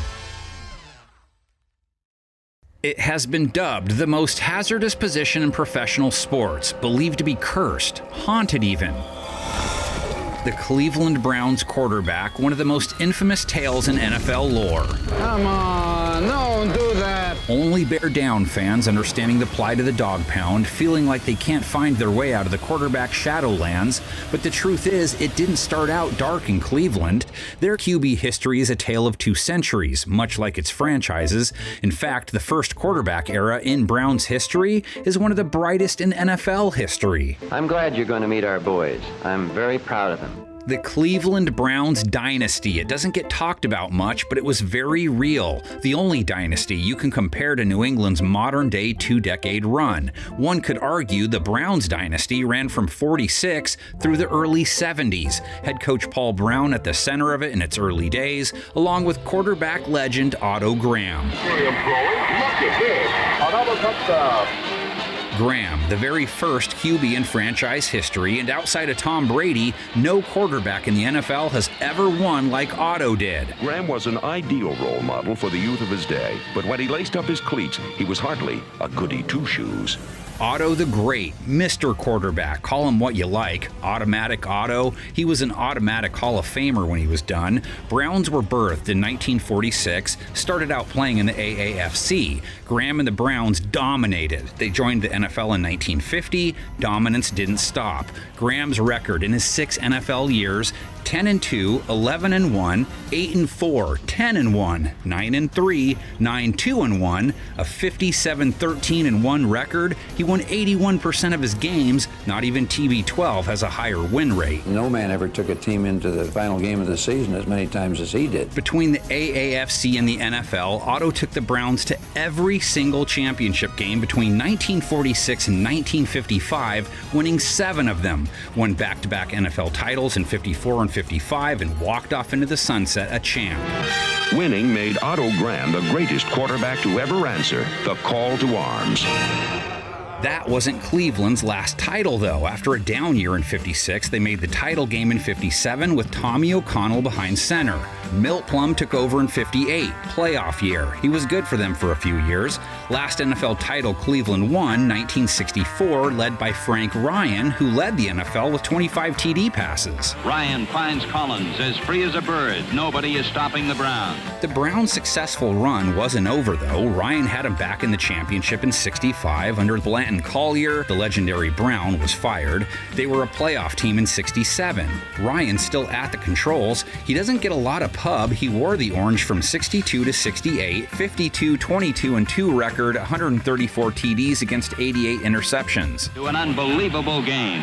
It has been dubbed the most hazardous position in professional sports, believed to be cursed, haunted even. The Cleveland Browns quarterback, one of the most infamous tales in NFL lore. Come on, don't do that. Only Bear Down fans understanding the plight of the dog pound, feeling like they can't find their way out of the quarterback shadowlands. But the truth is, it didn't start out dark in Cleveland. Their QB history is a tale of 2 centuries, much like its franchises. In fact, the first quarterback era in Browns history is one of the brightest in NFL history. I'm glad you're going to meet our boys. I'm very proud of them. The Cleveland Browns dynasty. It doesn't get talked about much, but it was very real. The only dynasty you can compare to New England's modern-day 2-decade run. One could argue the Browns dynasty ran from 46 through the early 70s. Head coach Paul Brown at the center of it in its early days, along with quarterback legend Otto Graham. Another touchdown. Graham, the very first QB in franchise history, and outside of Tom Brady, no quarterback in the NFL has ever won like Otto did. Graham was an ideal role model for the youth of his day, but when he laced up his cleats, he was hardly a goody two-shoes. Otto the Great, Mr. Quarterback, call him what you like. Automatic Otto, he was an automatic Hall of Famer when he was done. Browns were birthed in 1946, started out playing in the AAFC. Graham and the Browns dominated. They joined the NFL in 1950, dominance didn't stop. Graham's record in his 6 NFL years, 10-2, 11-1, 8-4, 10-1, 9-3, 9-2-1, a 57-13-1 record. He won 81% of his games. Not even TB12 has a higher win rate. No man ever took a team into the final game of the season as many times as he did. Between the AAFC and the NFL, Otto took the Browns to every single championship game between 1946 and 1955, winning 7 of them. Won back-to-back NFL titles in 54 and 55 and walked off into the sunset a champ. Winning made Otto Graham the greatest quarterback to ever answer the call to arms. That wasn't Cleveland's last title, though. After a down year in 56, they made the title game in 57 with Tommy O'Connell behind center. Milt Plum took over in 58, playoff year. He was good for them for a few years. Last NFL title Cleveland won, 1964, led by Frank Ryan, who led the NFL with 25 TD passes. Ryan finds Collins as free as a bird. Nobody is stopping the Browns. The Browns' successful run wasn't over, though. Ryan had him back in the championship in 65 under Blanton Collier. The legendary Brown was fired. They were a playoff team in 67. Ryan's still at the controls. He doesn't get a lot of pub. He wore the orange from 62 to 68, 52, 22, and 2 record, 134 TDs against 88 interceptions. To an unbelievable game.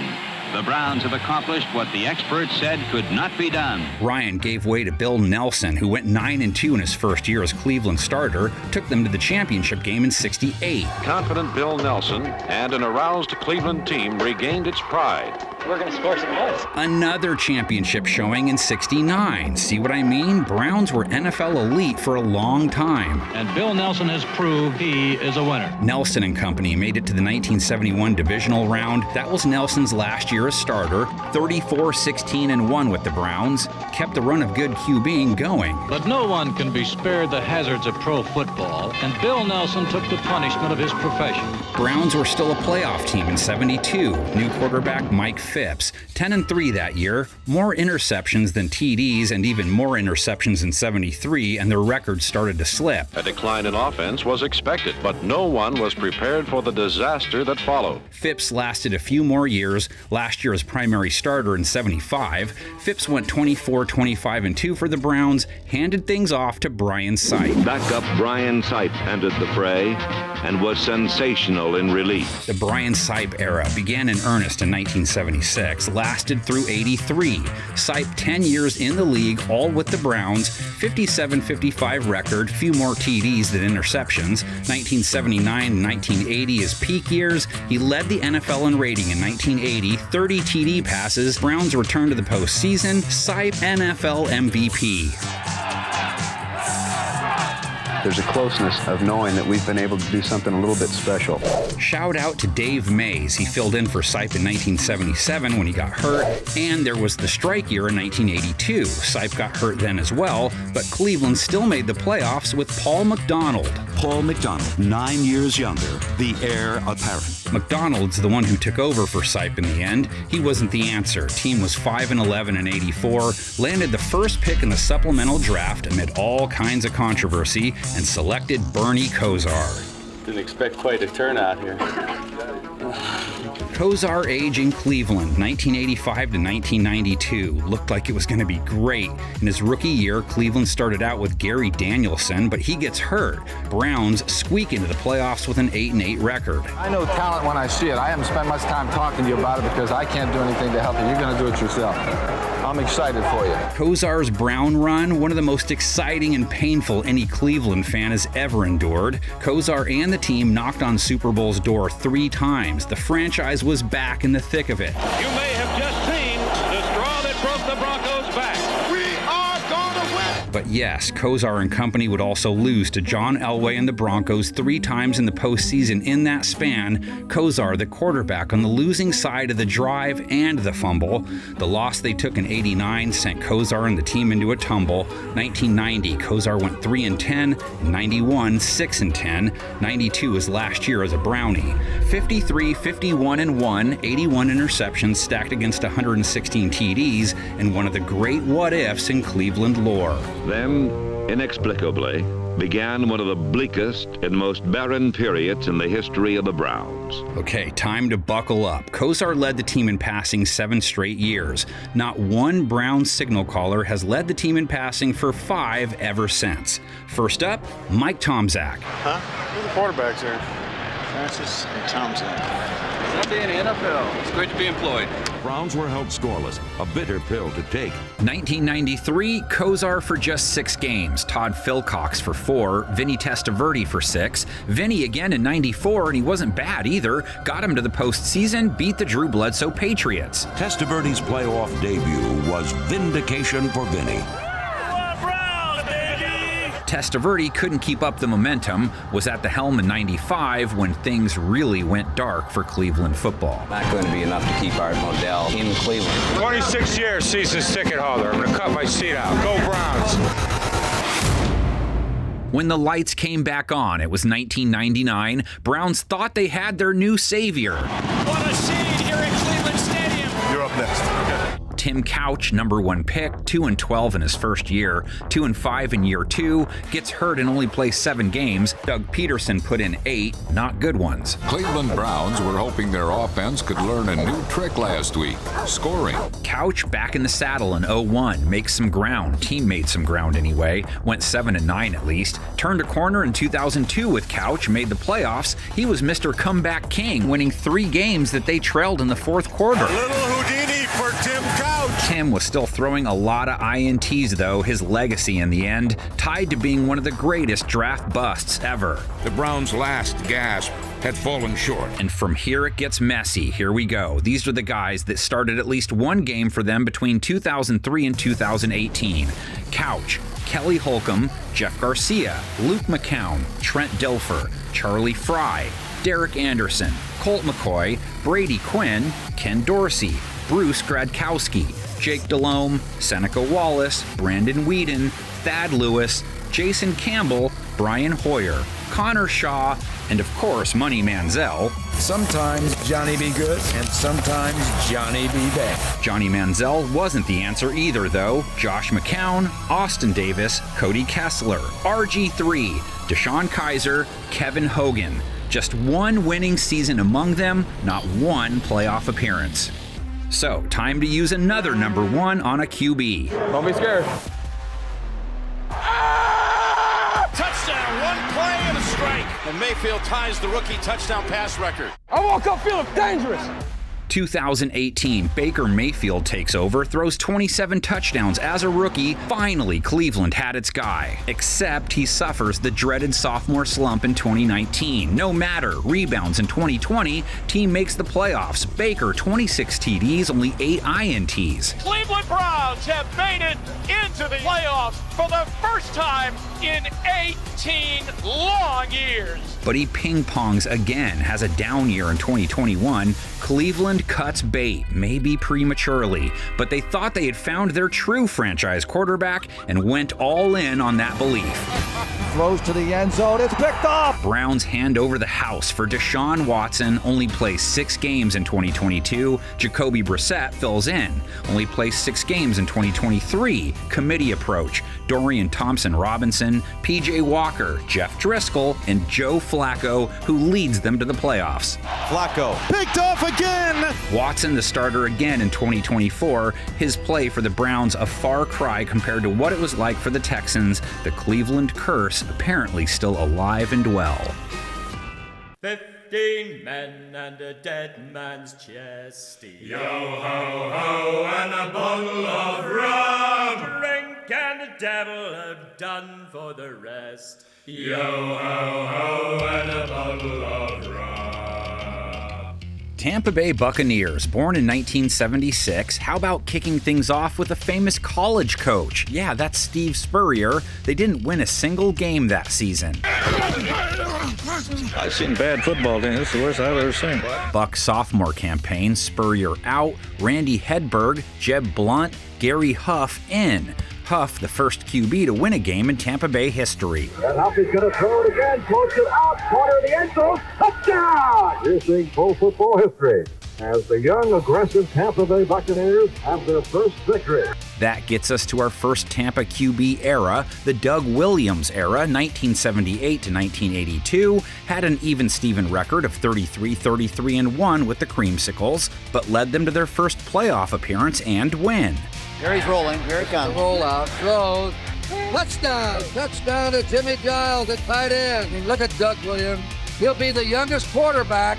The Browns have accomplished what the experts said could not be done. Ryan gave way to Bill Nelson, who went 9-2 in his first year as Cleveland starter, took them to the championship game in 68. Confident Bill Nelson and an aroused Cleveland team regained its pride. We're going to score some goals. Another championship showing in 69. See what I mean? Browns were NFL elite for a long time. And Bill Nelson has proved he is a winner. Nelson and company made it to the 1971 Divisional round. That was Nelson's last year as starter. 34-16-1 with the Browns. Kept the run of good QBing going. But no one can be spared the hazards of pro football, and Bill Nelson took the punishment of his profession. Browns were still a playoff team in 72. New quarterback Mike Phipps, 10-3 that year, more interceptions than TDs and even more interceptions in 73, and their record started to slip. A decline in offense was expected, but no one was prepared for the disaster that followed. Phipps lasted a few more years. Last year as primary starter in 75, Phipps went 24-25-2 for the Browns, handed things off to Brian Sipe. Backup Brian Sipe entered the fray and was sensational in relief. The Brian Sipe era began in earnest in 1976, lasted through 83. Sipe 10 years in the league, all with the Browns, 57-55 record, few more TDs than interceptions. 1979 and 1980 his peak years. He led the NFL in rating in 1980, 30 TD passes. Browns returned to the postseason. Sipe NFL MVP. There's a closeness of knowing that we've been able to do something a little bit special. Shout out to Dave Mays. He filled in for Sipe in 1977 when he got hurt, and there was the strike year in 1982. Sipe got hurt then as well, but Cleveland still made the playoffs with Paul McDonald. Paul McDonald, 9 years younger, the heir apparent. McDonald's the one who took over for Sipe in the end. He wasn't the answer. Team was 5-11 in 84, landed the first pick in the supplemental draft amid all kinds of controversy, and selected Bernie Kosar. Didn't expect quite a turnout here. Kosar age in Cleveland, 1985 to 1992. Looked like it was going to be great. In his rookie year, Cleveland started out with Gary Danielson, but he gets hurt. Browns squeak into the playoffs with an 8-8 record. I know talent when I see it. I haven't spent much time talking to you about it because I can't do anything to help you. You're going to do it yourself. I'm excited for you. Kosar's Brown run, one of the most exciting and painful any Cleveland fan has ever endured. Kosar and the team knocked on Super Bowl's door 3 times. The franchise was back in the thick of it. You may have just seen the straw that broke the Broncos' back. We are going to win. But yes, Kosar and company would also lose to John Elway and the Broncos 3 times in the postseason in that span. Kosar, the quarterback, on the losing side of the drive and the fumble. The loss they took in 89 sent Kosar and the team into a tumble. 1990, Kosar went 3-10. In 91, 6-10. 92 his last year as a Brownie. 53, 51-1, 81 interceptions stacked against 116 TDs, and one of the great what-ifs in Cleveland lore. Then, inexplicably, began one of the bleakest and most barren periods in the history of the Browns. Okay, time to buckle up. Kosar led the team in passing 7 straight years. Not one Browns signal caller has led the team in passing for 5 ever since. First up, Mike Tomczak. Huh? Who are the quarterbacks here? Francis and Tomczak. One day in the NFL. It's great to be employed. Browns were held scoreless, a bitter pill to take. 1993, Kosar for just 6 games, Todd Philcox for 4, Vinny Testaverde for 6, Vinny again in 94, and he wasn't bad either, got him to the postseason, beat the Drew Bledsoe Patriots. Testaverde's playoff debut was vindication for Vinny. Testaverde couldn't keep up the momentum, was at the helm in 95 when things really went dark for Cleveland football. Not going to be enough to keep Art Modell in Cleveland. 26 years season ticket holder. I'm going to cut my seat out. Go Browns. When the lights came back on, it was 1999. Browns thought they had their new savior. What a scene here at Cleveland Stadium. You're up next. Tim Couch, number 1 pick, 2-12 in his first year, 2-5 in year 2, gets hurt and only plays 7 games. Doug Peterson put in 8, not good ones. Cleveland Browns were hoping their offense could learn a new trick last week, scoring. Couch back in the saddle in 01, makes some ground, team made some ground anyway, went 7-9 at least, turned a corner in 2002 with Couch, made the playoffs. He was Mr. Comeback King, winning 3 games that they trailed in the fourth quarter. A little Houdini for Tim Couch. Tim was still throwing a lot of INTs though, his legacy in the end, tied to being one of the greatest draft busts ever. The Browns' last gasp had fallen short. And from here it gets messy. Here we go. These are the guys that started at least one game for them between 2003 and 2018. Couch, Kelly Holcomb, Jeff Garcia, Luke McCown, Trent Dilfer, Charlie Fry, Derek Anderson, Colt McCoy, Brady Quinn, Ken Dorsey, Bruce Gradkowski, Jake Delhomme, Seneca Wallace, Brandon Whedon, Thad Lewis, Jason Campbell, Brian Hoyer, Connor Shaw, and of course Money Manziel. Sometimes Johnny be good, and sometimes Johnny be bad. Johnny Manziel wasn't the answer either though. Josh McCown, Austin Davis, Cody Kessler, RG3, Deshaun Kaiser, Kevin Hogan. Just one winning season among them, not one playoff appearance. So, time to use another number 1 on a QB. Don't be scared. Touchdown, 1 play and a strike. And Mayfield ties the rookie touchdown pass record. I woke up feeling dangerous. 2018, Baker Mayfield takes over, throws 27 touchdowns as a rookie. Finally, Cleveland had its guy. Except he suffers the dreaded sophomore slump in 2019. No matter, rebounds in 2020, team makes the playoffs. Baker, 26 TDs, only 8 INTs. Cleveland Browns have made it into the playoffs for the first time in 18 long years. But he ping-pongs again, has a down year in 2021. Cleveland cuts bait, maybe prematurely, but they thought they had found their true franchise quarterback and went all in on that belief. Throws to the end zone, it's picked off! Browns hand over the house for Deshaun Watson, only plays 6 games in 2022. Jacoby Brissett fills in, only plays 6 games in 2023. Committee approach, Dorian Thompson-Robinson, PJ Walker, Jeff Driscoll, and Joe Flacco, who leads them to the playoffs. Flacco picked off again! Watson the starter again in 2024. His play for the Browns a far cry compared to what it was like for the Texans. The Cleveland curse apparently still alive and well. 15 men and a dead man's chest. Yo ho ho and a bottle of rum. Drink and the devil have done for the rest. Yo ho ho and a bottle of rum. Tampa Bay Buccaneers, born in 1976. How about kicking things off with a famous college coach? Yeah, that's Steve Spurrier. They didn't win a single game that season. I've seen bad football teams. It's the worst I've ever seen. Buck sophomore campaign, Spurrier out, Randy Hedberg, Jeb Blunt, Gary Huff in. Huff, the first QB to win a game in Tampa Bay history. And Huff is going to throw it again, close it out, corner of the end zone, touchdown! You're seeing pro football history as the young, aggressive Tampa Bay Buccaneers have their first victory. That gets us to our first Tampa QB era, the Doug Williams era, 1978 to 1982, had an even Steven record of 33-33-1 with the Creamsicles, but led them to their first playoff appearance and win. Here he's rolling, here it comes. Roll out, throws, touchdown! Touchdown to Jimmy Giles at tight end. And look at Doug Williams. He'll be the youngest quarterback,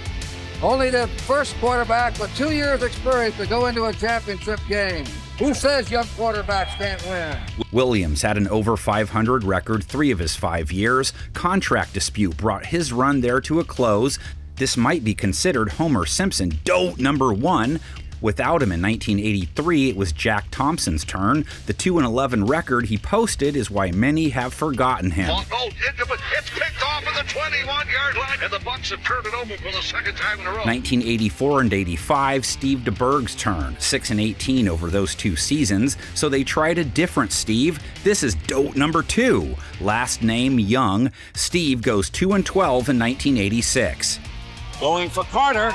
only the first quarterback with 2 years experience to go into a championship game. Who says young quarterbacks can't win? Williams had an over 500 record 3 of his 5 years. Contract dispute brought his run there to a close. This might be considered Homer Simpson dope number 1. Without him in 1983, it was Jack Thompson's turn. The 2-11 record he posted is why many have forgotten him. It's picked off at the 21-yard line, and the Bucs have turned it over for the second time in a row. 1984 and 85, Steve DeBerg's turn, 6-18 over those 2 seasons, so they tried a different Steve. This is dope number 2. Last name Young. Steve goes 2-12 in 1986. Going for Carter,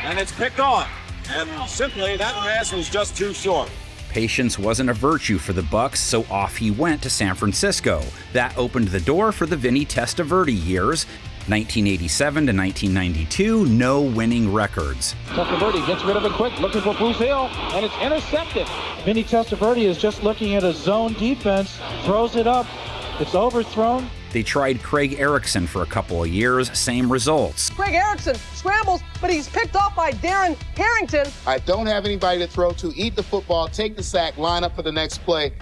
and it's picked off. And simply, that pass was just too short. Patience wasn't a virtue for the Bucs, so off he went to San Francisco. That opened the door for the Vinny Testaverde years. 1987 to 1992, no winning records. Testaverde gets rid of it quick, looking for Bruce Hill, and it's intercepted. Vinny Testaverde is just looking at a zone defense, throws it up, it's overthrown. They tried Craig Erickson for a couple of years, same results. Craig Erickson scrambles, but he's picked off by Darren Harrington. I don't have anybody to throw to. Eat the football, take the sack, line up for the next play.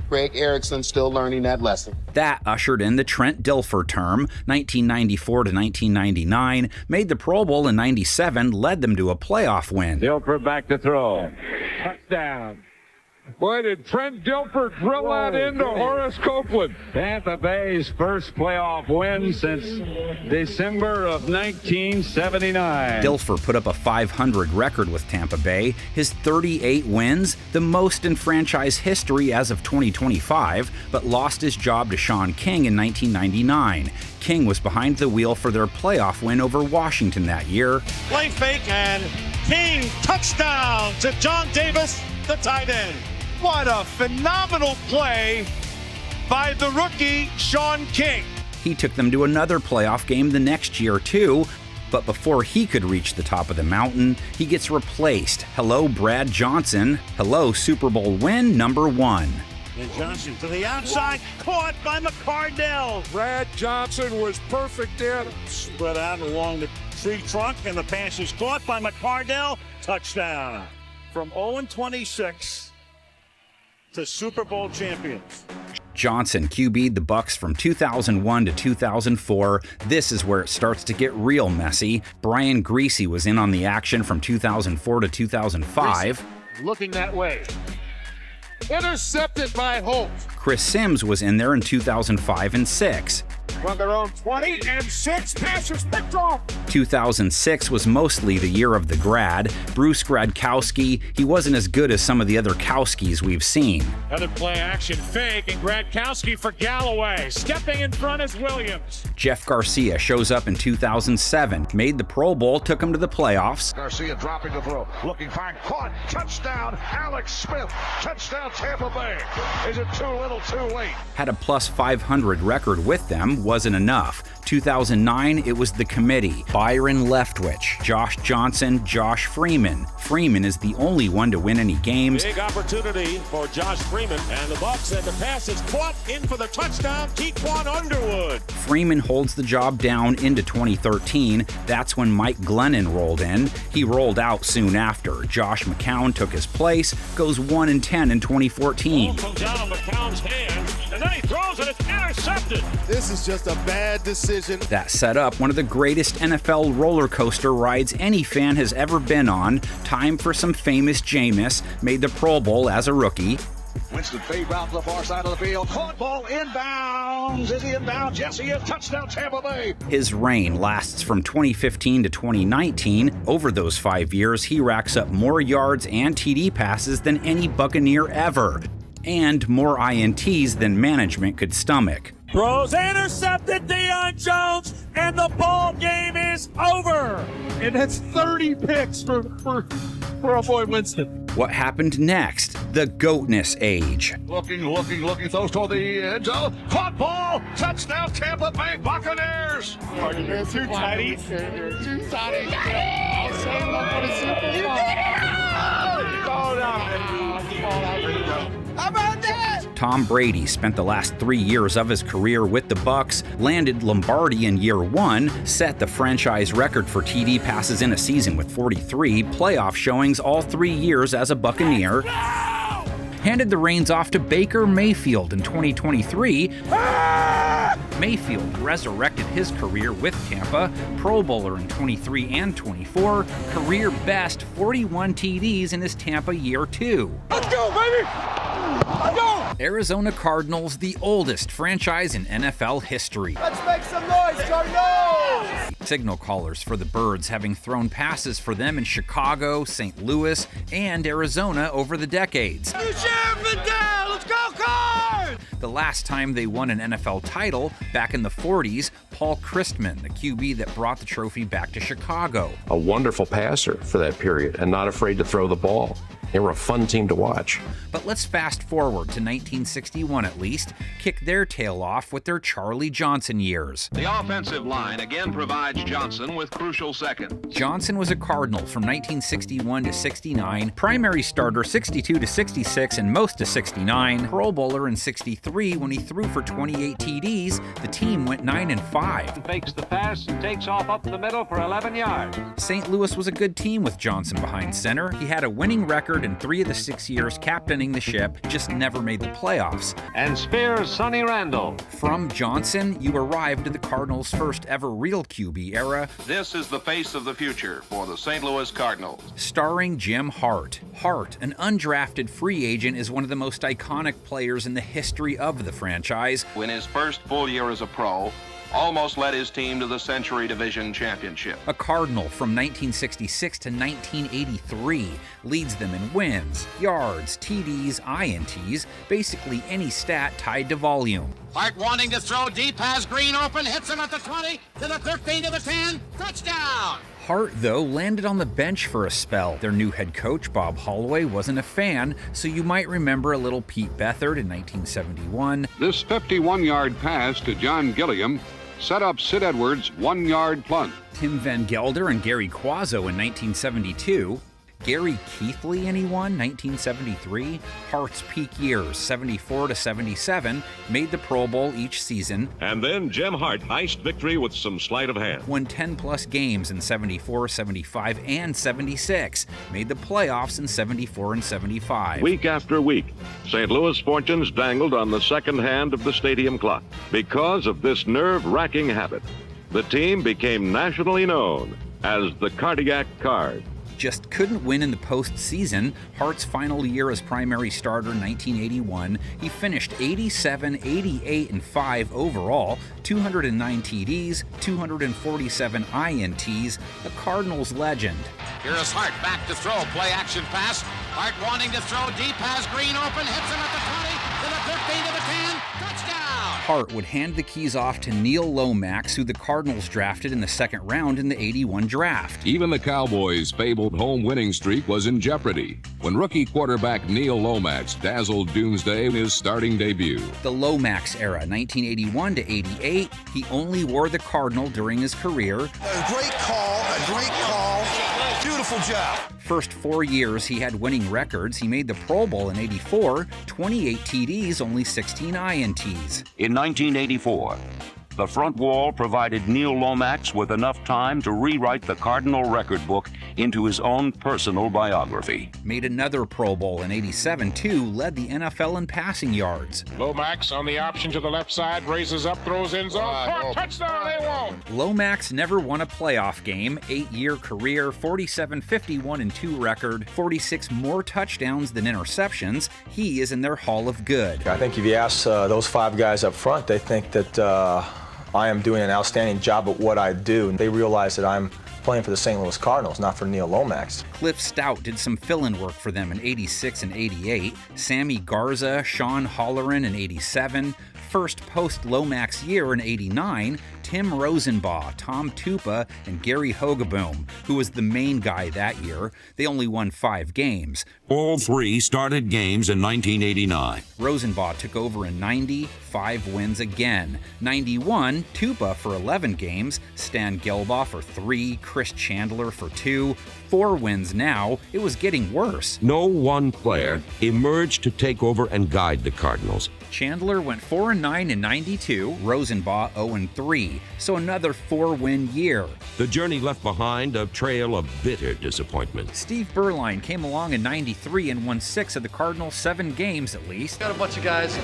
Craig Erickson still learning that lesson. That ushered in the Trent Dilfer term, 1994 to 1999, made the Pro Bowl in 97, led them to a playoff win. Dilfer back to throw. Touchdown. Boy, did Trent Dilfer drill that into Horace Copeland. Tampa Bay's first playoff win since December of 1979. Dilfer put up a 500 record with Tampa Bay, his 38 wins, the most in franchise history as of 2025, but lost his job to Sean King in 1999. King was behind the wheel for their playoff win over Washington that year. Play fake, and King touchdown to John Davis, the tight end. What a phenomenal play by the rookie, Sean King. He took them to another playoff game the next year, too. But before he could reach the top of the mountain, he gets replaced. Hello, Brad Johnson. Hello, Super Bowl win number 1. And Johnson to the outside, caught by McCardell. Brad Johnson was perfect there. Spread out along the tree trunk, and the pass is caught by McCardell. Touchdown. From 0-26 to Super Bowl champions. Johnson QB'd the Bucs from 2001 to 2004. This is where it starts to get real messy. Brian Griese was in on the action from 2004 to 2005. Griese looking that way. Intercepted by Holt. Chris Sims was in there in 2005 and 6. From their own 20 and 6 passes picked off. 2006 was mostly the year of the grad. Bruce Gradkowski, he wasn't as good as some of the other Kowskis we've seen. Another play action fake, and Gradkowski for Galloway. Stepping in front is Williams. Jeff Garcia shows up in 2007, made the Pro Bowl, took him to the playoffs. Garcia dropping the throw, looking fine, caught, touchdown, Alex Smith, touchdown Tampa Bay. Is it too little, too late? Had a plus 500 record with them, wasn't enough. 2009, it was the committee. Byron Leftwich, Josh Johnson, Josh Freeman. Freeman is the only one to win any games. Big opportunity for Josh Freeman, and the Bucs, and the pass is caught in for the touchdown, Kequan Underwood. Freeman holds the job down into 2013. That's when Mike Glennon rolled in. He rolled out soon after. Josh McCown took his place, goes 1-10 in 2014. Ball comes out of McCown's hand, and then he throws it, it's intercepted. This is just a bad decision. That set up one of the greatest NFL roller coaster rides any fan has ever been on. Time for some famous Jameis. Made the Pro Bowl as a rookie. Winston fade round to the far side of the field. Caught ball inbounds. Is he inbounds? Yes, he is. Touchdown, Tampa Bay. His reign lasts from 2015 to 2019. Over those 5 years, he racks up more yards and TD passes than any Buccaneer ever, and more INTs than management could stomach. Throws intercepted, Deion Jones, and the ball game is over. And that's 30 picks for our boy Winston. What happened next? the GOATness age. Looking, throws toward the end zone. Caught ball, touchdown, Tampa Bay Buccaneers. They're too tight. They're too tight. I'll say love for the Super Bowl. How about that? Tom Brady spent the last 3 years of his career with the Bucs, landed Lombardi in year 1, set the franchise record for TD passes in a season with 43, playoff showings all 3 years as a Buccaneer, handed the reins off to Baker Mayfield in 2023. Mayfield resurrected his career with Tampa, Pro Bowler in 23 and 24, career best 41 TDs in his Tampa year 2. Let's go, baby! Let's go! Arizona Cardinals, the oldest franchise in NFL history. Let's make some noise, Cardinals! Signal callers for the Birds, having thrown passes for them in Chicago, St. Louis, and Arizona over the decades. New Sheriff in town! Let's go, Cards! The last time they won an NFL title, back in the 40s, Paul Christman, the QB that brought the trophy back to Chicago. A wonderful passer for that period and not afraid to throw the ball. They were a fun team to watch. But let's fast forward to 1961 at least, kick their tail off with their Charlie Johnson years. The offensive line again provides Johnson with crucial seconds. Johnson was a Cardinal from 1961 to 69, primary starter 62 to 66 and most to 69, Pro Bowler in 63 when he threw for 28 TDs. The team went 9-5. Fakes the pass and takes off up the middle for 11 yards. St. Louis was a good team with Johnson behind center. He had a winning record in 3 of the 6 years captaining the ship, just never made the playoffs. And Spears, Sonny Randall. From Johnson, you arrived to the Cardinals' first ever real QB era. This is the face of the future for the St. Louis Cardinals. Starring Jim Hart. Hart, an undrafted free agent, is one of the most iconic players in the history of the franchise. In his first full year as a pro, almost led his team to the Century Division Championship. A Cardinal from 1966 to 1983, leads them in wins, yards, TDs, INTs, basically any stat tied to volume. Hart wanting to throw deep, has Green open, hits him at the 20, to the 13, to the 10, touchdown! Hart, though, landed on the bench for a spell. Their new head coach, Bob Holloway, wasn't a fan, so you might remember a little Pete Beathard in 1971. This 51-yard pass to John Gilliam set up Sid Edwards' 1-yard punt. Tim Van Gelder and Gary Quazzo in 1972. Gary Keithley, anyone? 1973. Hart's peak years, 74 to 77, made the Pro Bowl each season. And then Jim Hart iced victory with some sleight of hand. Won 10-plus games in 74, 75, and 76. Made the playoffs in 74 and 75. Week after week, St. Louis fortunes dangled on the second hand of the stadium clock. Because of this nerve-wracking habit, the team became nationally known as the Cardiac Card. Just couldn't win in the postseason. Hart's final year as primary starter in 1981, he finished 87, 88, and 5 overall, 209 TDs, 247 INTs, a Cardinals legend. Here is Hart back to throw, play action pass. Hart wanting to throw deep, has Green open, hits him at the 20, to the 15, to the 10, touchdown! Hart would hand the keys off to Neil Lomax, who the Cardinals drafted in the second round in the 81 draft. Even the Cowboys' fabled home winning streak was in jeopardy when rookie quarterback Neil Lomax dazzled Doomsday in his starting debut. The Lomax era, 1981 to 88, he only wore the Cardinal during his career. A great call, beautiful job. First 4 years he had winning records. He made the Pro Bowl in 84, 28 TDs, only 16 INTs. In 1984, the front wall provided Neil Lomax with enough time to rewrite the Cardinal record book into his own personal biography. Made another Pro Bowl in 87, too, led the NFL in passing yards. Lomax on the option to the left side, raises up, throws in zone, touchdown, they won't! Lomax never won a playoff game, 8-year career, 47-51-2 record, 46 more touchdowns than interceptions. He is in their Hall of Good. I think if you ask those 5 guys up front, they think that I am doing an outstanding job at what I do. They realize that I'm playing for the St. Louis Cardinals, not for Neil Lomax. Cliff Stout did some fill-in work for them in 86 and 88. Sammy Garza, Sean Holleran in 87. First post-Lomax year in 89, Tim Rosenbaugh, Tom Tupa, and Gary Hogeboom, who was the main guy that year. They only won 5 games. All 3 started games in 1989. Rosenbaugh took over in 90, 5 wins again. 91, Tupa for 11 games, Stan Gelbaugh for 3, Chris Chandler for 2, 4 wins now. It was getting worse. No one player emerged to take over and guide the Cardinals. Chandler went 4-9 in 92, Rosenbaugh 0-3, so another 4-win year. The journey left behind a trail of bitter disappointment. Steve Berline came along in 93 and won 6 of the Cardinals' 7 games at least. Got a bunch of guys.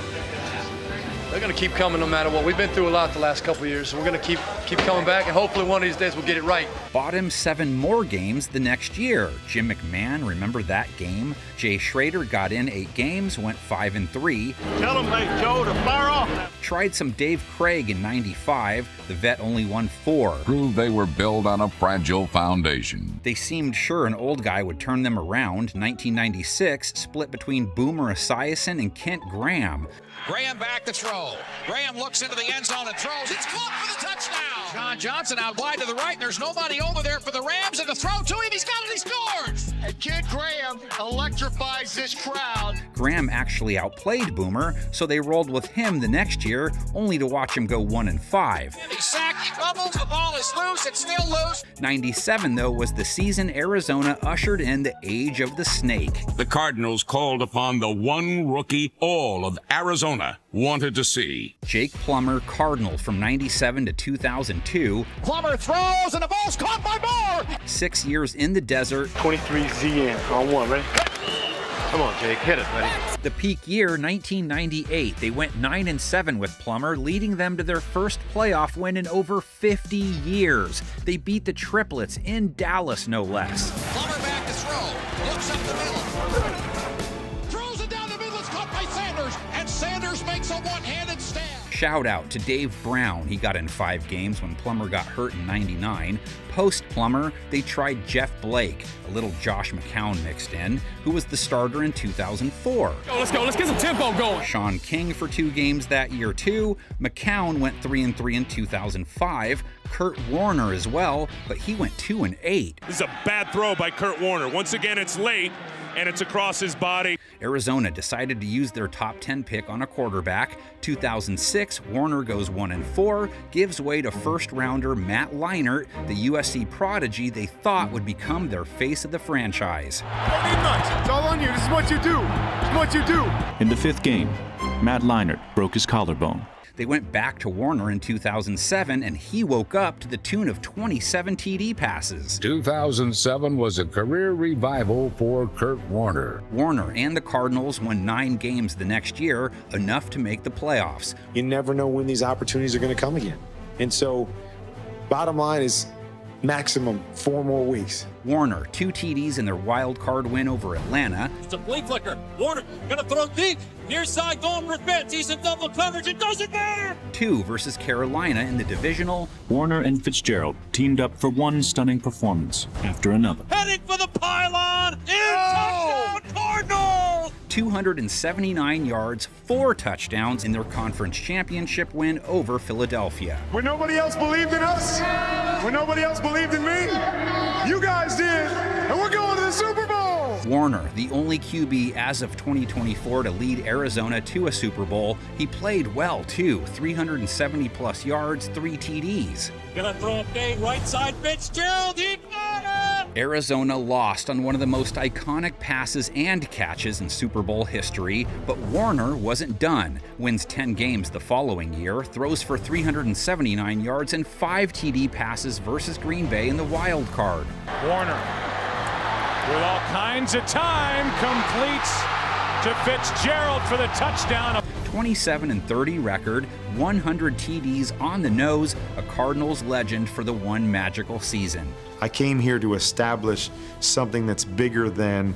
They're going to keep coming no matter what. We've been through a lot the last couple of years, so we're going to keep coming back, and hopefully one of these days we'll get it right. Bought him 7 more games the next year. Jim McMahon, remember that game? Jay Schrader got in 8 games, went 5-3. Tell him, hey, Joe, to fire off. Tried some Dave Craig in 95. The vet only won 4. Proved they were built on a fragile foundation. They seemed sure an old guy would turn them around. 1996, split between Boomer Esiason and Kent Graham. Graham back to throw. Graham looks into the end zone and throws. It's caught for the touchdown. John Johnson out wide to the right, and there's nobody over there for the Rams, and the throw to him. He's got it. He scores. And Kid Graham electrifies this crowd. Graham actually outplayed Boomer, so they rolled with him the next year, only to watch him go 1-5. He's sacked. He fumbles. The ball is loose. It's still loose. 97, though, was the season Arizona ushered in the age of the snake. The Cardinals called upon the one rookie all of Arizona wanted to see. Jake Plummer, Cardinal from 97 to 2002. Plummer throws, and the ball's caught by Moore. 6 years in the desert. 23 ZN on 1, ready? Come on, Jake, hit it, buddy. The peak year, 1998. They went 9-7 with Plummer, leading them to their first playoff win in over 50 years. They beat the Triplets in Dallas, no less. Plummer back to throw. Looks up the middle. Throws it down the middle. It's caught by Sanders. And Sanders makes a one-handed stab. Shout out to Dave Brown. He got in 5 games when Plummer got hurt in 99. Post Plummer, they tried Jeff Blake, a little Josh McCown mixed in, who was the starter in 2004. Let's go. Let's get some tempo going. Sean King for 2 games that year too. McCown went 3-3 in 2005. Kurt Warner as well, but he went 2-8. This is a bad throw by Kurt Warner. Once again, it's late, and it's across his body. Arizona decided to use their top 10 pick on a quarterback. 2006, Warner goes 1-4, gives way to first-rounder Matt Leinart, the USC prodigy they thought would become their face of the franchise. Don't need much. It's all on you. This is what you do. It's what you do. In the 5th game, Matt Leinart broke his collarbone. They went back to Warner in 2007, and he woke up to the tune of 27 TD passes. 2007 was a career revival for Kurt Warner. Warner and the Cardinals won 9 games the next year, enough to make the playoffs. You never know when these opportunities are going to come again. And so, bottom line is maximum 4 more weeks. Warner, 2 TDs in their wild card win over Atlanta. It's a flea flicker. Warner gonna throw deep. Near side going for Fitz. He's in double coverage. It doesn't matter. 2 versus Carolina in the divisional. Warner and Fitzgerald teamed up for one stunning performance after another. Heading for the pylon. Touchdown Cardinals. 279 yards, 4 touchdowns in their conference championship win over Philadelphia. When nobody else believed in us, when nobody else believed in me, you guys did, and we're going to the Super Bowl! Warner, the only QB as of 2024 to lead Arizona to a Super Bowl. He played well, too. 370-plus yards, 3 TDs. Gonna throw a big right side Fitzgerald. He got it! Arizona lost on one of the most iconic passes and catches in Super Bowl history, but Warner wasn't done. Wins 10 games the following year, throws for 379 yards and 5 TD passes versus Green Bay in the wild card. Warner, with all kinds of time, completes to Fitzgerald for the touchdown. 27-30 record, 100 TDs on the nose, a Cardinals legend for the one magical season. I came here to establish something that's bigger than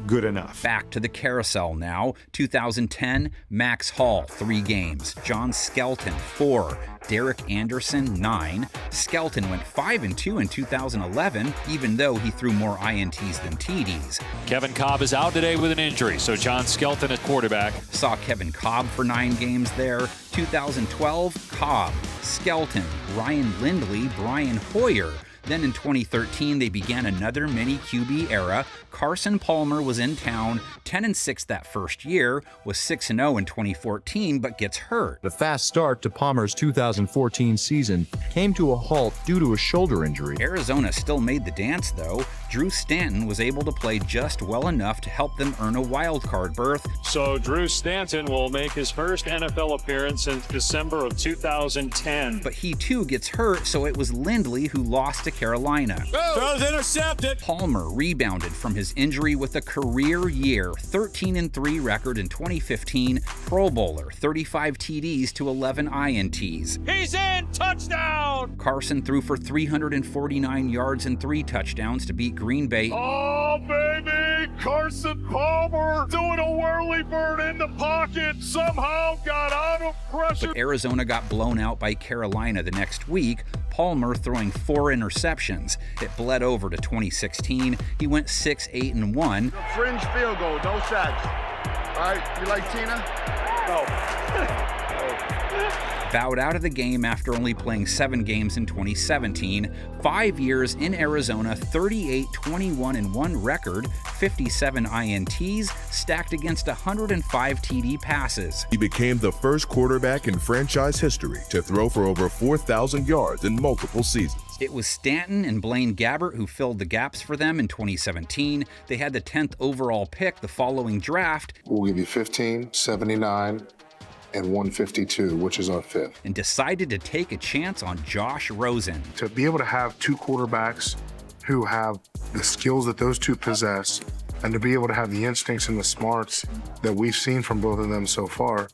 good enough. Back to the carousel now. 2010, Max Hall, 3 games. John Skelton, 4. Derek Anderson, 9. Skelton went 5-2 in 2011, even though he threw more INTs than TDs. Kevin Cobb is out today with an injury, so John Skelton at quarterback. Saw Kevin Cobb for 9 games there. 2012, Cobb, Skelton, Ryan Lindley, Brian Hoyer. Then in 2013, they began another mini QB era. Carson Palmer was in town, 10-6 that first year, was 6-0 in 2014, but gets hurt. The fast start to Palmer's 2014 season came to a halt due to a shoulder injury. Arizona still made the dance, though. Drew Stanton was able to play just well enough to help them earn a wild card berth. So Drew Stanton will make his first NFL appearance since December of 2010. But he too gets hurt, so it was Lindley who lost to Carolina. Throws intercepted. Palmer rebounded from his injury with a career year, 13-3 record in 2015, Pro Bowler, 35 TDs to 11 INTs. He's in, touchdown! Carson threw for 349 yards and 3 touchdowns to beat Green Bay. Oh, baby! Carson Palmer doing a whirly bird in the pocket, somehow got out of pressure. But Arizona got blown out by Carolina the next week, Palmer throwing 4 interceptions. It bled over to 2016. He went 6-8-1. Fringe field goal, no shots. All right, you like Tina? No. Bowed out of the game after only playing 7 games in 2017. 5 years in Arizona, 38-21-1 record, 57 INTs, stacked against 105 TD passes. He became the first quarterback in franchise history to throw for over 4,000 yards in multiple seasons. It was Stanton and Blaine Gabbert who filled the gaps for them in 2017. They had the 10th overall pick the following draft. We'll give you 15, 79, and 152, which is our 5th. And decided to take a chance on Josh Rosen. To be able to have 2 quarterbacks who have the skills that those 2 possess, and to be able to have the instincts and the smarts that we've seen from both of them so far,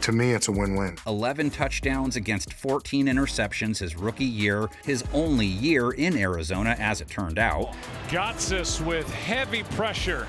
to me, it's a win-win. 11 touchdowns against 14 interceptions his rookie year, his only year in Arizona, as it turned out. Gotsis with heavy pressure.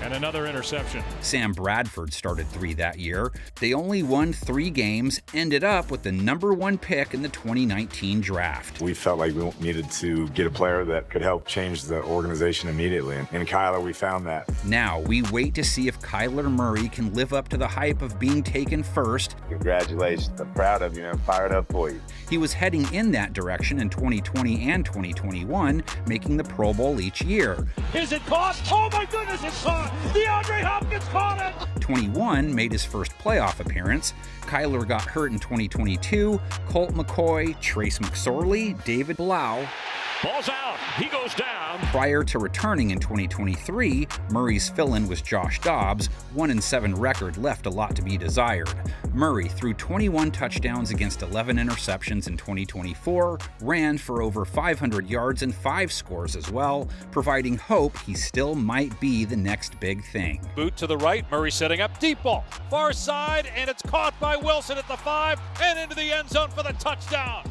And another interception. Sam Bradford started 3 that year. They only won 3 games, ended up with the number 1 pick in the 2019 draft. We felt like we needed to get a player that could help change the organization immediately. And in Kyler, we found that. Now, we wait to see if Kyler Murray can live up to the hype of being taken first. Congratulations. I'm proud of you and fired up for you. He was heading in that direction in 2020 and 2021, making the Pro Bowl each year. Is it caught? Oh my goodness, it's caught! DeAndre Hopkins caught it! 21 made his first playoff appearance. Kyler got hurt in 2022. Colt McCoy, Trace McSorley, David Blau. Ball's out. He goes down. Prior to returning in 2023, Murray's fill-in was Josh Dobbs. 1-7 record left a lot to be desired. Murray threw 21 touchdowns against 11 interceptions in 2024, ran for over 500 yards and 5 scores as well, providing hope he still might be the next big thing. Boot to the right. Murray setting up deep ball. Far side, and it's caught by Wilson at the 5 and into the end zone for the touchdown.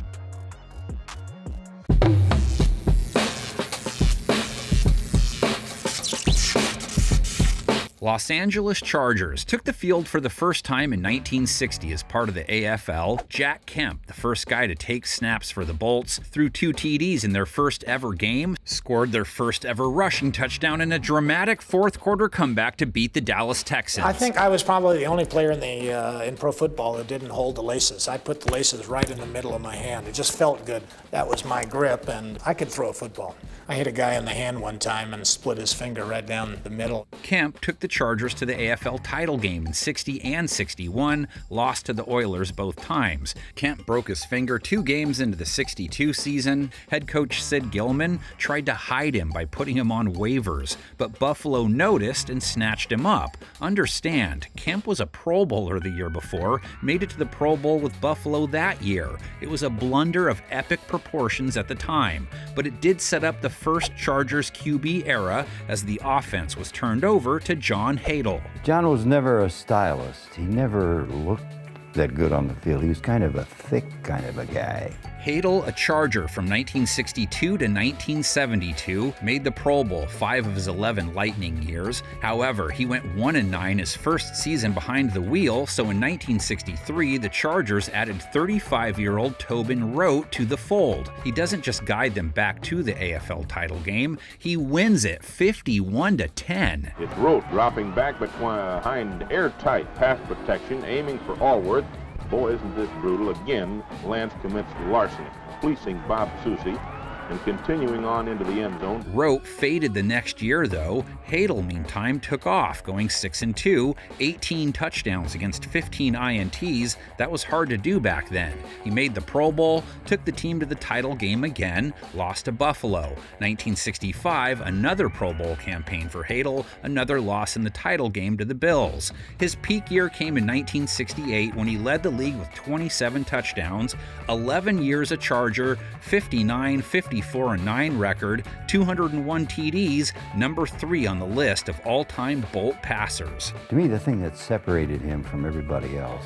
Los Angeles Chargers took the field for the first time in 1960 as part of the AFL. Jack Kemp, the first guy to take snaps for the Bolts, threw 2 TDs in their first ever game, scored their first ever rushing touchdown in a dramatic fourth quarter comeback to beat the Dallas Texans. I think I was probably the only player in pro football that didn't hold the laces. I put the laces right in the middle of my hand. It just felt good. That was my grip, and I could throw a football. I hit a guy in the hand one time and split his finger right down the middle. Kemp took the Chargers to the AFL title game in 60 and 61, lost to the Oilers both times. Kemp broke his finger 2 games into the 62 season. Head coach Sid Gilman tried to hide him by putting him on waivers, but Buffalo noticed and snatched him up. Understand, Kemp was a Pro Bowler the year before, made it to the Pro Bowl with Buffalo that year. It was a blunder of epic proportions at the time, but it did set up the first Chargers QB era as the offense was turned over to John Hadle. John was never a stylist. He never looked that good on the field. He was kind of a thick kind of a guy. Hadel, a Charger from 1962 to 1972, made the Pro Bowl 5 of his 11 Lightning years. However, he went 1-9 his first season behind the wheel, so in 1963, the Chargers added 35-year-old Tobin Rote to the fold. He doesn't just guide them back to the AFL title game, he wins it 51-10. It's Rote dropping back behind airtight pass protection, aiming for Allworth. Boy, isn't this brutal. Again, Lance commits larceny, fleecing Bob Soucy and continuing on into the end zone. Rote faded the next year, though. Hadel, meantime, took off, going 6-2, 18 touchdowns against 15 INTs. That was hard to do back then. He made the Pro Bowl, took the team to the title game again, lost to Buffalo. 1965, another Pro Bowl campaign for Hadel, another loss in the title game to the Bills. His peak year came in 1968 when he led the league with 27 touchdowns, 11 years a Charger, 54-9 record, 201 TDs, number 3 on the list of all-time Bolt passers. To me, the thing that separated him from everybody else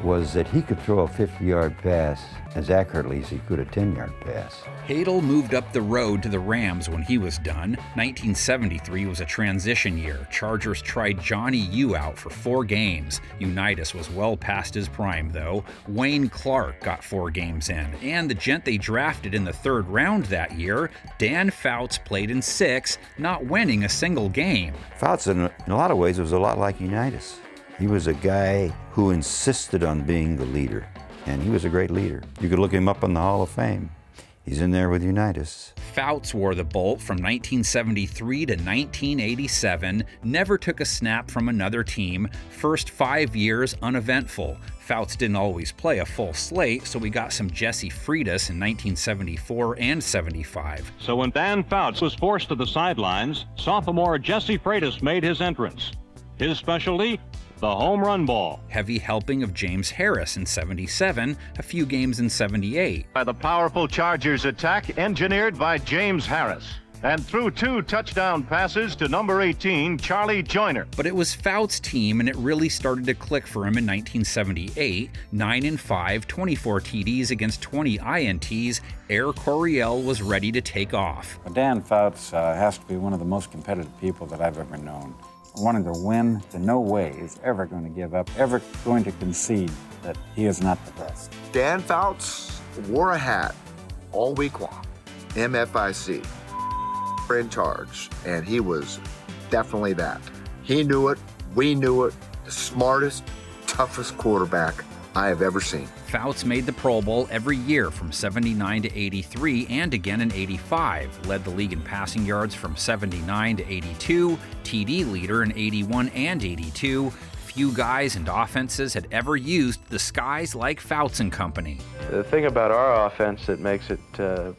was that he could throw a 50-yard pass as accurately as he could a 10-yard pass. Hadel moved up the road to the Rams when he was done. 1973 was a transition year. Chargers tried Johnny U out for 4 games. Unitas was well past his prime, though. Wayne Clark got 4 games in. And the gent they drafted in the 3rd round that year, Dan Fouts, played in 6, not winning a single game. Fouts, in a lot of ways, was a lot like Unitas. He was a guy who insisted on being the leader, and he was a great leader. You could look him up in the Hall of Fame. He's in there with Unitas. Fouts wore the Bolt from 1973 to 1987, never took a snap from another team, first 5 years uneventful. Fouts didn't always play a full slate, so we got some Jesse Freitas in 1974 and 75. So when Dan Fouts was forced to the sidelines, sophomore Jesse Freitas made his entrance. His specialty? The home run ball. Heavy helping of James Harris in 77, a few games in 78. By the powerful Chargers attack engineered by James Harris. And threw 2 touchdown passes to number 18, Charlie Joyner. But it was Fouts' team, and it really started to click for him in 1978. 9-5, 24 TDs against 20 INTs. Air Coryell was ready to take off. Dan Fouts has to be one of the most competitive people that I've ever known. Wanting to win, to no way is ever going to give up, ever going to concede that he is not the best. Dan Fouts wore a hat all week long, MFIC, in charge, and he was definitely that. He knew it, we knew it, the smartest, toughest quarterback I have ever seen. Fouts made the Pro Bowl every year from 79 to 83 and again in 85. Led the league in passing yards from 79 to 82, TD leader in 81 and 82. Few guys and offenses had ever used the skies like Fouts and company. The thing about our offense that makes it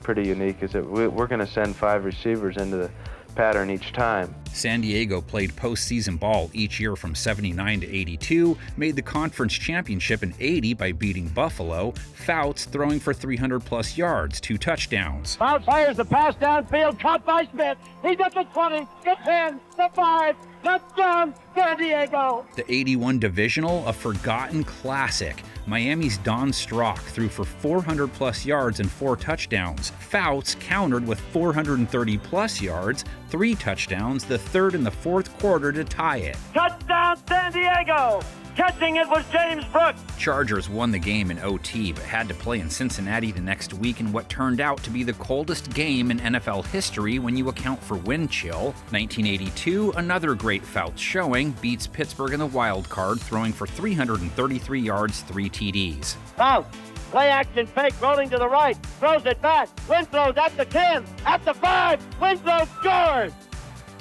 pretty unique is that we're going to send 5 receivers into the pattern each time. San Diego played postseason ball each year from 79 to 82, made the conference championship in 80 by beating Buffalo. Fouts throwing for 300-plus yards, 2 touchdowns. Fouts fires the pass downfield, caught by Smith. He's at the 20, the 10, the 5, touchdown, San Diego. The 81 Divisional, a forgotten classic. Miami's Don Strock threw for 400-plus yards and 4 touchdowns. Fouts countered with 430-plus yards, 3 touchdowns, the 3rd and the 4th quarter to tie it. Touchdown, San Diego! Catching it was James Brooks. Chargers won the game in OT, but had to play in Cincinnati the next week in what turned out to be the coldest game in NFL history when you account for wind chill. 1982, another great Fouts showing, beats Pittsburgh in the wild card, throwing for 333 yards, 3 TDs. Fouts, play action fake, rolling to the right, throws it back. Winslow's at the 10, at the 5. Winslow scores.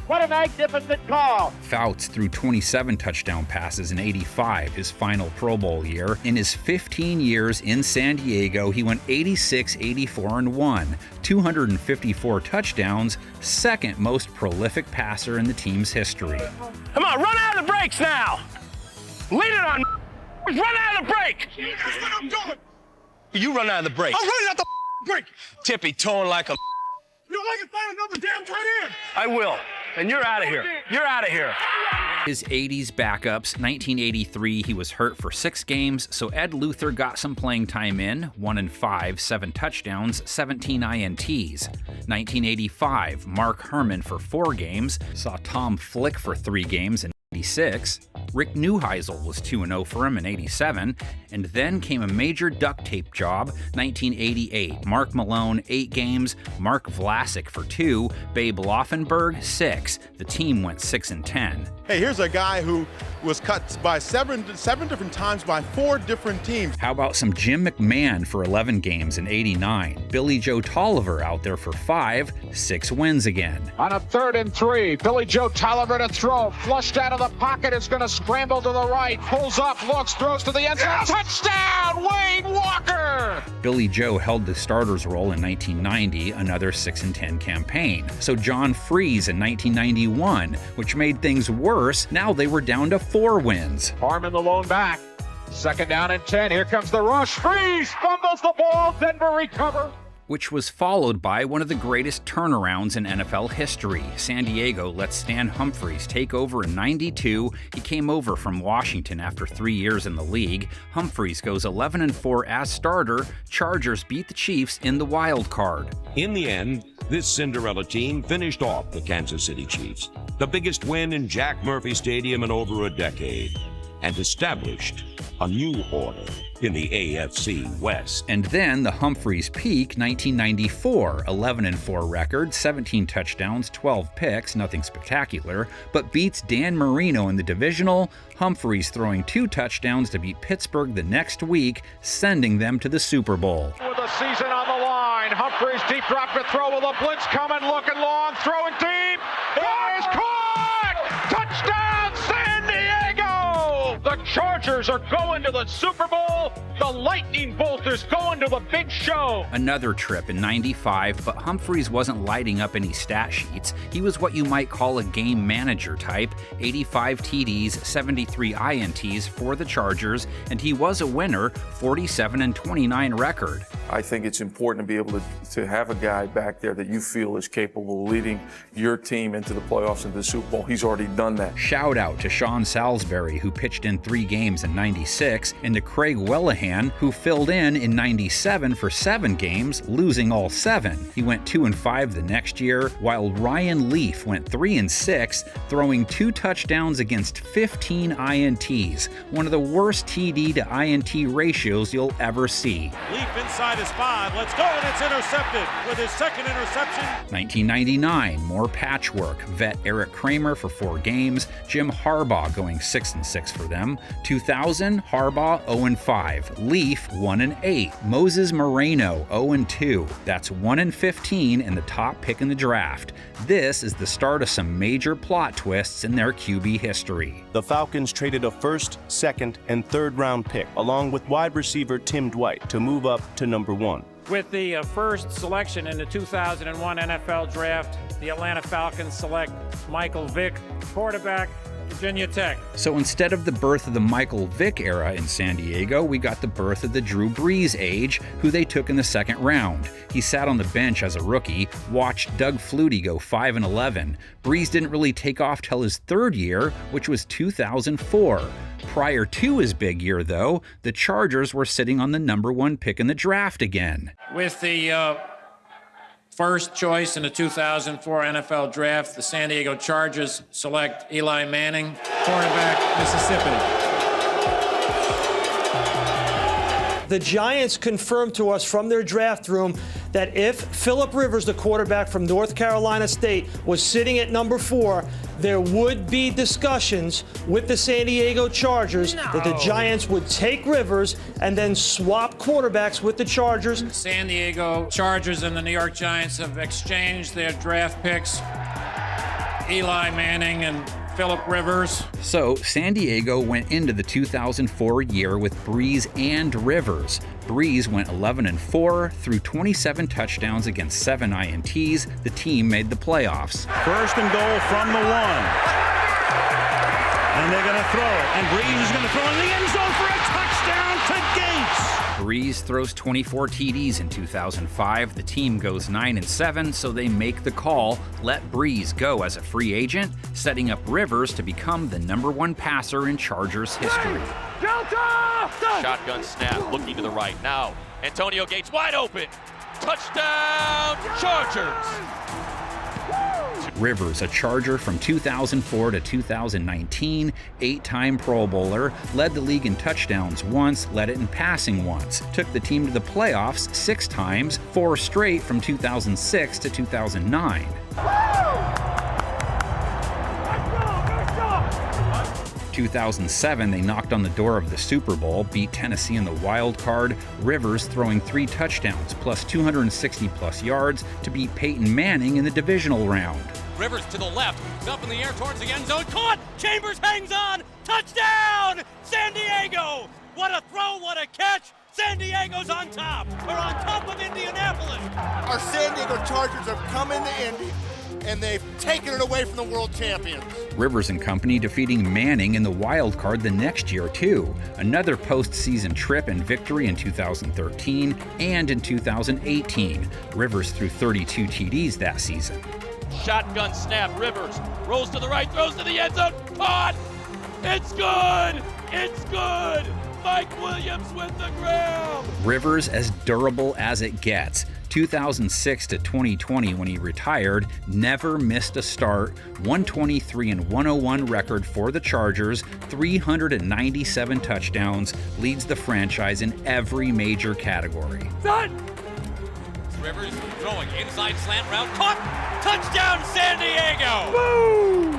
What a magnificent call! Fouts threw 27 touchdown passes in 85, his final Pro Bowl year. In his 15 years in San Diego, he went 86, 84, and 1. 254 touchdowns, 2nd most prolific passer in the team's history. Come on, run out of the brakes now! Lead it on, run out of the brake! That's what I'm doing! You run out of the brake. I'm running out the brake! Tippy towing like a... You don't like it, find another damn tight end! I will. And you're out of here. You're out of here. His 80s backups, 1983 he was hurt for 6 games, so Ed Luther got some playing time in, 1-5, 7 touchdowns, 17 INTs. 1985, Mark Herman for 4 games, saw Tom Flick for 3 games in 86. Rick Neuheisel was 2-0 for him in 87, and then came a major duct tape job, 1988. Mark Malone, 8 games, Mark Vlasic for 2, Babe Laufenberg, 6. The team went 6-10. Hey, here's a guy who was cut by seven different times by 4 different teams. How about some Jim McMahon for 11 games in 89? Billy Joe Tolliver out there for 5, 6 wins again. On a 3rd and 3, Billy Joe Tolliver to throw, flushed out of the pocket, is going to scramble to the right, pulls up, looks, throws to the end zone, touchdown, Wayne Walker! Billy Joe held the starter's role in 1990, another 6-10 campaign. So John Freeze in 1991, which made things worse. Now they were down to 4 wins. Harmon the lone back. 2nd down and 10. Here comes the rush. Freeze fumbles the ball. Denver recover. Which was followed by one of the greatest turnarounds in NFL history. San Diego let Stan Humphries take over in 92. He came over from Washington after 3 years in the league. Humphries goes 11-4 as starter. Chargers beat the Chiefs in the wild card. In the end, this Cinderella team finished off the Kansas City Chiefs, the biggest win in Jack Murphy Stadium in over a decade, and established a new order in the AFC West. And then the Humphries peak, 1994, 11-4 record, 17 touchdowns, 12 picks, nothing spectacular, but beats Dan Marino in the Divisional. Humphries throwing 2 touchdowns to beat Pittsburgh the next week, sending them to the Super Bowl. With the season on the line, Humphries deep drop to throw with a blitz coming, looking long, throwing deep. It is caught! Touchdown, San Diego! The Chargers are going to the Super Bowl. The Lightning Bolters going to the big show. Another trip in 95, but Humphries wasn't lighting up any stat sheets. He was what you might call a game manager type, 85 TDs, 73 INTs for the Chargers, and he was a winner, 47-29 record. I think it's important to be able to have a guy back there that you feel is capable of leading your team into the playoffs and the Super Bowl. He's already done that. Shout out to Sean Salisbury, who pitched in 3 games in 96, and to Craig Wellahan, who filled in 97 for 7 games, losing all 7. He went 2-5 the next year, while Ryan Leaf went 3-6, throwing 2 touchdowns against 15 INTs, one of the worst TD to INT ratios you'll ever see. Leaf inside his 5, let's go, and it's intercepted with his 2nd interception. 1999, more patchwork. Vet Eric Kramer for 4 games, Jim Harbaugh going 6-6 for them. 2000, Harbaugh 0-5. Leaf 1-8. Moses Moreno 0-2. That's 1-15 and the top pick in the draft. This is the start of some major plot twists in their QB history. The Falcons traded a 1st, 2nd, and 3rd round pick, along with wide receiver Tim Dwight, to move up to number 1. With the first selection in the 2001 NFL Draft, the Atlanta Falcons select Michael Vick, quarterback, Virginia Tech. So instead of the birth of the Michael Vick era in San Diego, we got the birth of the Drew Brees age, who they took in the 2nd round. He sat on the bench as a rookie, watched Doug Flutie go 5-11. Brees didn't really take off till his 3rd year, which was 2004. Prior to his big year, though, the Chargers were sitting on the number 1 pick in the draft again. With the first choice in the 2004 NFL Draft, the San Diego Chargers select Eli Manning, quarterback, Mississippi. The Giants confirmed to us from their draft room that if Phillip Rivers, the quarterback from North Carolina State, was sitting at number 4, there would be discussions with the San Diego Chargers that the Giants would take Rivers and then swap quarterbacks with the Chargers. San Diego Chargers and the New York Giants have exchanged their draft picks, Eli Manning and Phillip Rivers. So San Diego went into the 2004 year with Brees and Rivers. Brees went 11-4, threw 27 touchdowns against 7 INTs. The team made the playoffs. 1st and goal from the 1. And they're going to throw it. And Brees is going to throw in the end zone for a touchdown to Gates. Brees throws 24 TDs in 2005. The team goes 9-7, so they make the call, let Brees go as a free agent, setting up Rivers to become the #1 passer in Chargers history. Delta! Shotgun snap, looking to the right. Now, Antonio Gates wide open. Touchdown, Chargers! Rivers, a Charger from 2004 to 2019, 8-time Pro Bowler, led the league in touchdowns once, led it in passing once, took the team to the playoffs 6 times, 4 straight from 2006 to 2009. 2007, they knocked on the door of the Super Bowl, beat Tennessee in the wild card, Rivers throwing 3 touchdowns plus 260-plus yards to beat Peyton Manning in the divisional round. Rivers to the left, he's up in the air towards the end zone, caught! Chambers hangs on! Touchdown! San Diego! What a throw, what a catch! San Diego's on top! We're on top of Indianapolis! Our San Diego Chargers have come into Indy, and they've taken it away from the world champions. Rivers and company defeating Manning in the wild card the next year, too. Another postseason trip and victory in 2013 and in 2018. Rivers threw 32 TDs that season. Shotgun snap, Rivers rolls to the right, throws to the end zone, caught! It's good! It's good! Mike Williams with the grab! Rivers as durable as it gets. 2006 to 2020 when he retired, never missed a start, 123-101 record for the Chargers, 397 touchdowns, leads the franchise in every major category. Done! Rivers throwing inside slant route, caught! Touchdown San Diego! Woo!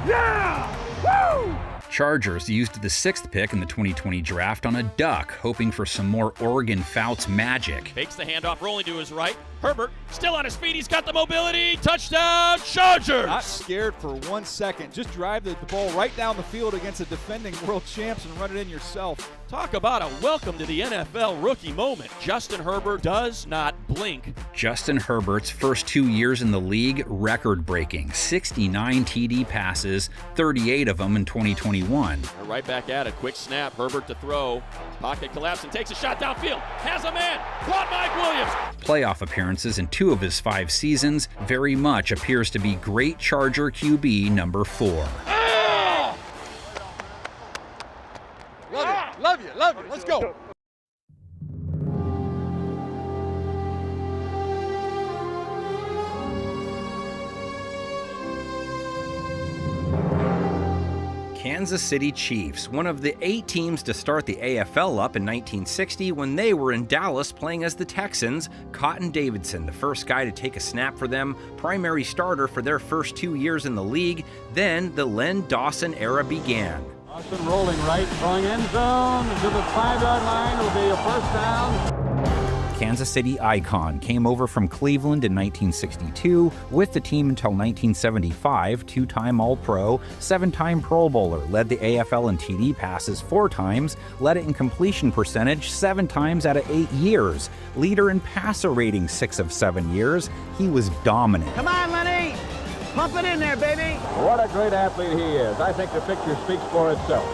Yeah! Woo! Chargers used the 6th pick in the 2020 draft on a duck, hoping for some more Oregon Fouts magic. Fakes the handoff, rolling to his right. Herbert still on his feet. He's got the mobility. Touchdown, Chargers! Not scared for 1 second. Just drive the ball right down the field against the defending world champs and run it in yourself. Talk about a welcome to the NFL rookie moment. Justin Herbert does not blink. Justin Herbert's first 2 years in the league, record-breaking. 69 TD passes, 38 of them in 2021. They're right back at it. Quick snap. Herbert to throw. Pocket collapse and takes a shot downfield. Has a man. Caught Mike Williams. Playoff appearances in 2 of his 5 seasons, very much appears to be great Charger QB number 4. Love you. Let's go. Kansas City Chiefs, one of the 8 teams to start the AFL up in 1960 when they were in Dallas playing as the Texans. Cotton Davidson, the first guy to take a snap for them, primary starter for their first 2 years in the league. Then the Len Dawson era began. Dawson rolling right, throwing end zone to the 5-yard line will be a first down. Kansas City icon, came over from Cleveland in 1962, with the team until 1975, 2-time All-Pro, 7-time Pro Bowler, led the AFL in TD passes 4 times, led it in completion percentage 7 times out of 8 years, leader in passer rating 6 of 7 years. He was dominant. Come on, Lenny! Pump it in there, baby! What a great athlete he is. I think the picture speaks for itself.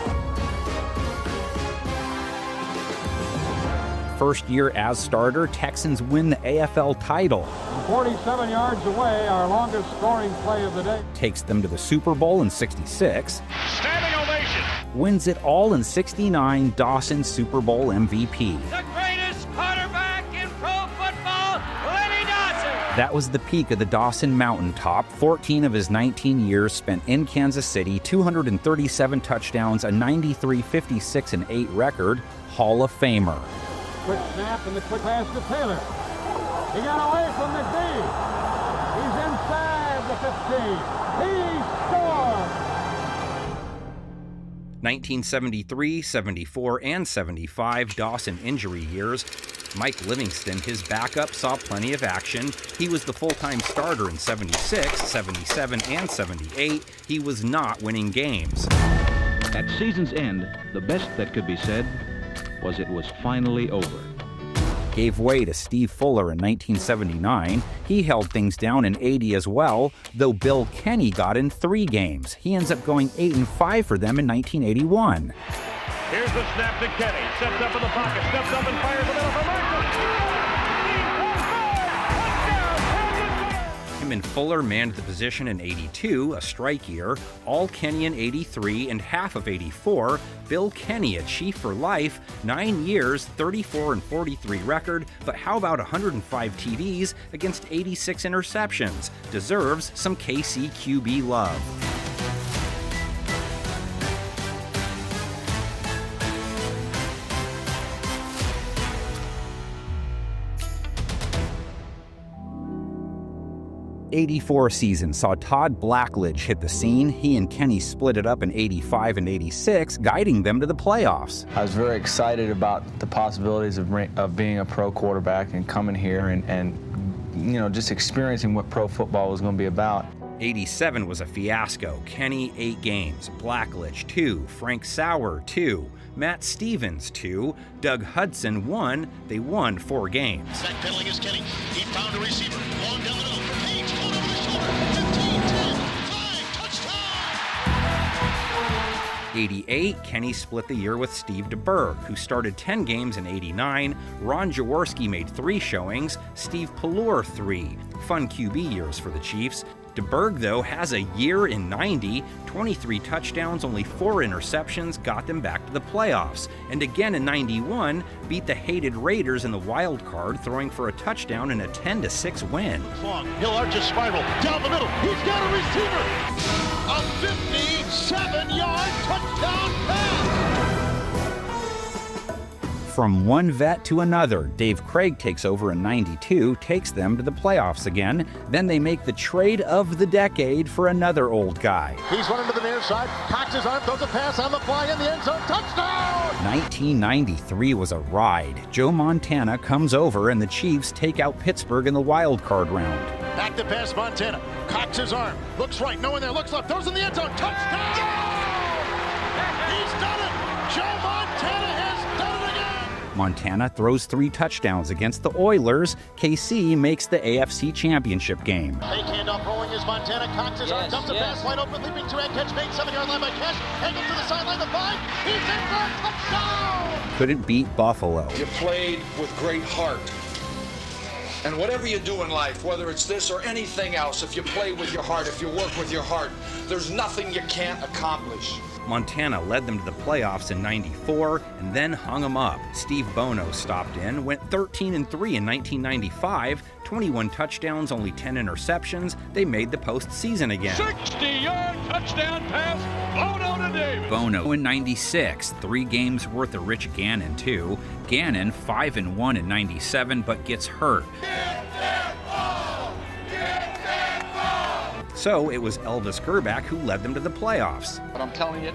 First year as starter, Texans win the AFL title. 47 yards away, our longest scoring play of the day. Takes them to the Super Bowl in '66. Standing ovation. Wins it all in '69, Dawson Super Bowl MVP. The greatest quarterback in pro football, Lenny Dawson. That was the peak of the Dawson mountaintop. 14 of his 19 years spent in Kansas City, 237 touchdowns, a 93-56-8 record, Hall of Famer. Quick snap and the quick pass to Taylor. He got away from McGee. He's inside the 15. He scored! 1973, 74, and 75 Dawson injury years. Mike Livingston, his backup, saw plenty of action. He was the full-time starter in 76, 77, and 78. He was not winning games. At season's end, the best that could be said was it was finally over. Gave way to Steve Fuller in 1979. He held things down in 80 as well, though Bill Kenny got in 3 games. He ends up going 8-5 for them in 1981. Here's the snap to Kenny. Steps up in the pocket. Steps up and fires the middle for Michael. Him and Fuller manned the position in 82, a strike year, all Kenny in 83 and half of 84. Bill Kenny, a Chief for life, 9 years, 34-43 record, but how about 105 TDs against 86 interceptions? Deserves some KC QB love. '84 season saw Todd Blackledge hit the scene. He and Kenny split it up in 85 and 86, guiding them to the playoffs. I was very excited about the possibilities of being a pro quarterback and coming here and you know, just experiencing what pro football was going to be about. 87 was a fiasco. Kenny, 8 games. Blackledge, 2. Frank Sauer, 2. Matt Stevens, 2. Doug Hudson, 1. They won 4 games. Back pedaling is Kenny. He found a receiver. Long down the middle for Page. Going over his shoulder. 15, 10, 5, touchdown! 88, Kenny split the year with Steve DeBerg, who started 10 games in 89. Ron Jaworski made 3 showings. Steve Pallure, 3. Fun QB years for the Chiefs. DeBerg, though, has a year in 90, 23 touchdowns, only 4 interceptions, got them back to the playoffs. And again in 91, beat the hated Raiders in the wild card, throwing for a touchdown in a 10-6 win. Long, he'll arch his spiral, down the middle, he's got a receiver! A 57-yard touchdown pass! From one vet to another, Dave Craig takes over in 92, takes them to the playoffs again. Then they make the trade of the decade for another old guy. He's running to the near side, cocks his arm, throws a pass on the fly in the end zone, touchdown! 1993 was a ride. Joe Montana comes over and the Chiefs take out Pittsburgh in the wild card round. Back to pass Montana, cocks his arm, looks right, no one there, looks left, throws in the end zone, touchdown! He's done it! Joe Montana has done it again! Montana throws 3 touchdowns against the Oilers. KC makes the AFC Championship game. Fake handoff rolling is Montana, cocks his arm, dumps a pass, wide open, leaping 2-hand catch, made 7-yard line by Cash, angled to the sideline, the 5, he's in for a touchdown! Couldn't beat Buffalo. You played with great heart. And whatever you do in life, whether it's this or anything else, if you play with your heart, if you work with your heart, there's nothing you can't accomplish. Montana led them to the playoffs in 94 and then hung them up. Steve Bono stopped in, went 13-3 in 1995, 21 touchdowns, only 10 interceptions. They made the postseason again. 60-yard touchdown pass, Bono to Davis. Bono in 96, 3 games worth of Rich Gannon too. Gannon 5-1 in 97, but gets hurt. So it was Elvis Gerbach who led them to the playoffs. But I'm telling you,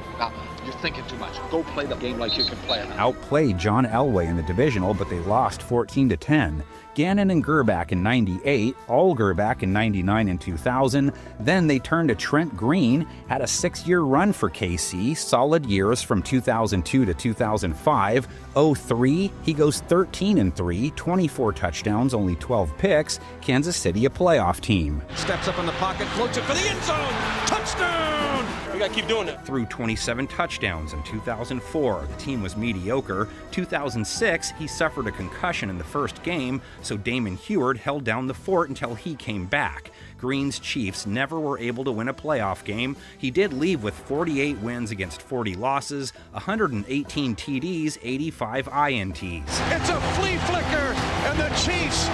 you're thinking too much. Go play the game like you can play it. Outplayed John Elway in the divisional, but they lost 14-10. Gannon and Gerbach in 98, all Gerbach in 99 and 2000. Then they turned to Trent Green, had a 6-year run for KC, solid years from 2002 to 2005. 03, he goes 13-3, 24 touchdowns, only 12 picks. Kansas City a playoff team. Steps up in the pocket, floats it for the end zone, touchdown! We gotta keep doing it. Threw 27 touchdowns in 2004. The team was mediocre. 2006, he suffered a concussion in the first game, so Damon Heward held down the fort until he came back. Green's Chiefs never were able to win a playoff game. He did leave with 48 wins against 40 losses, 118 TDs, 85 INTs. It's a flea flicker, and the Chiefs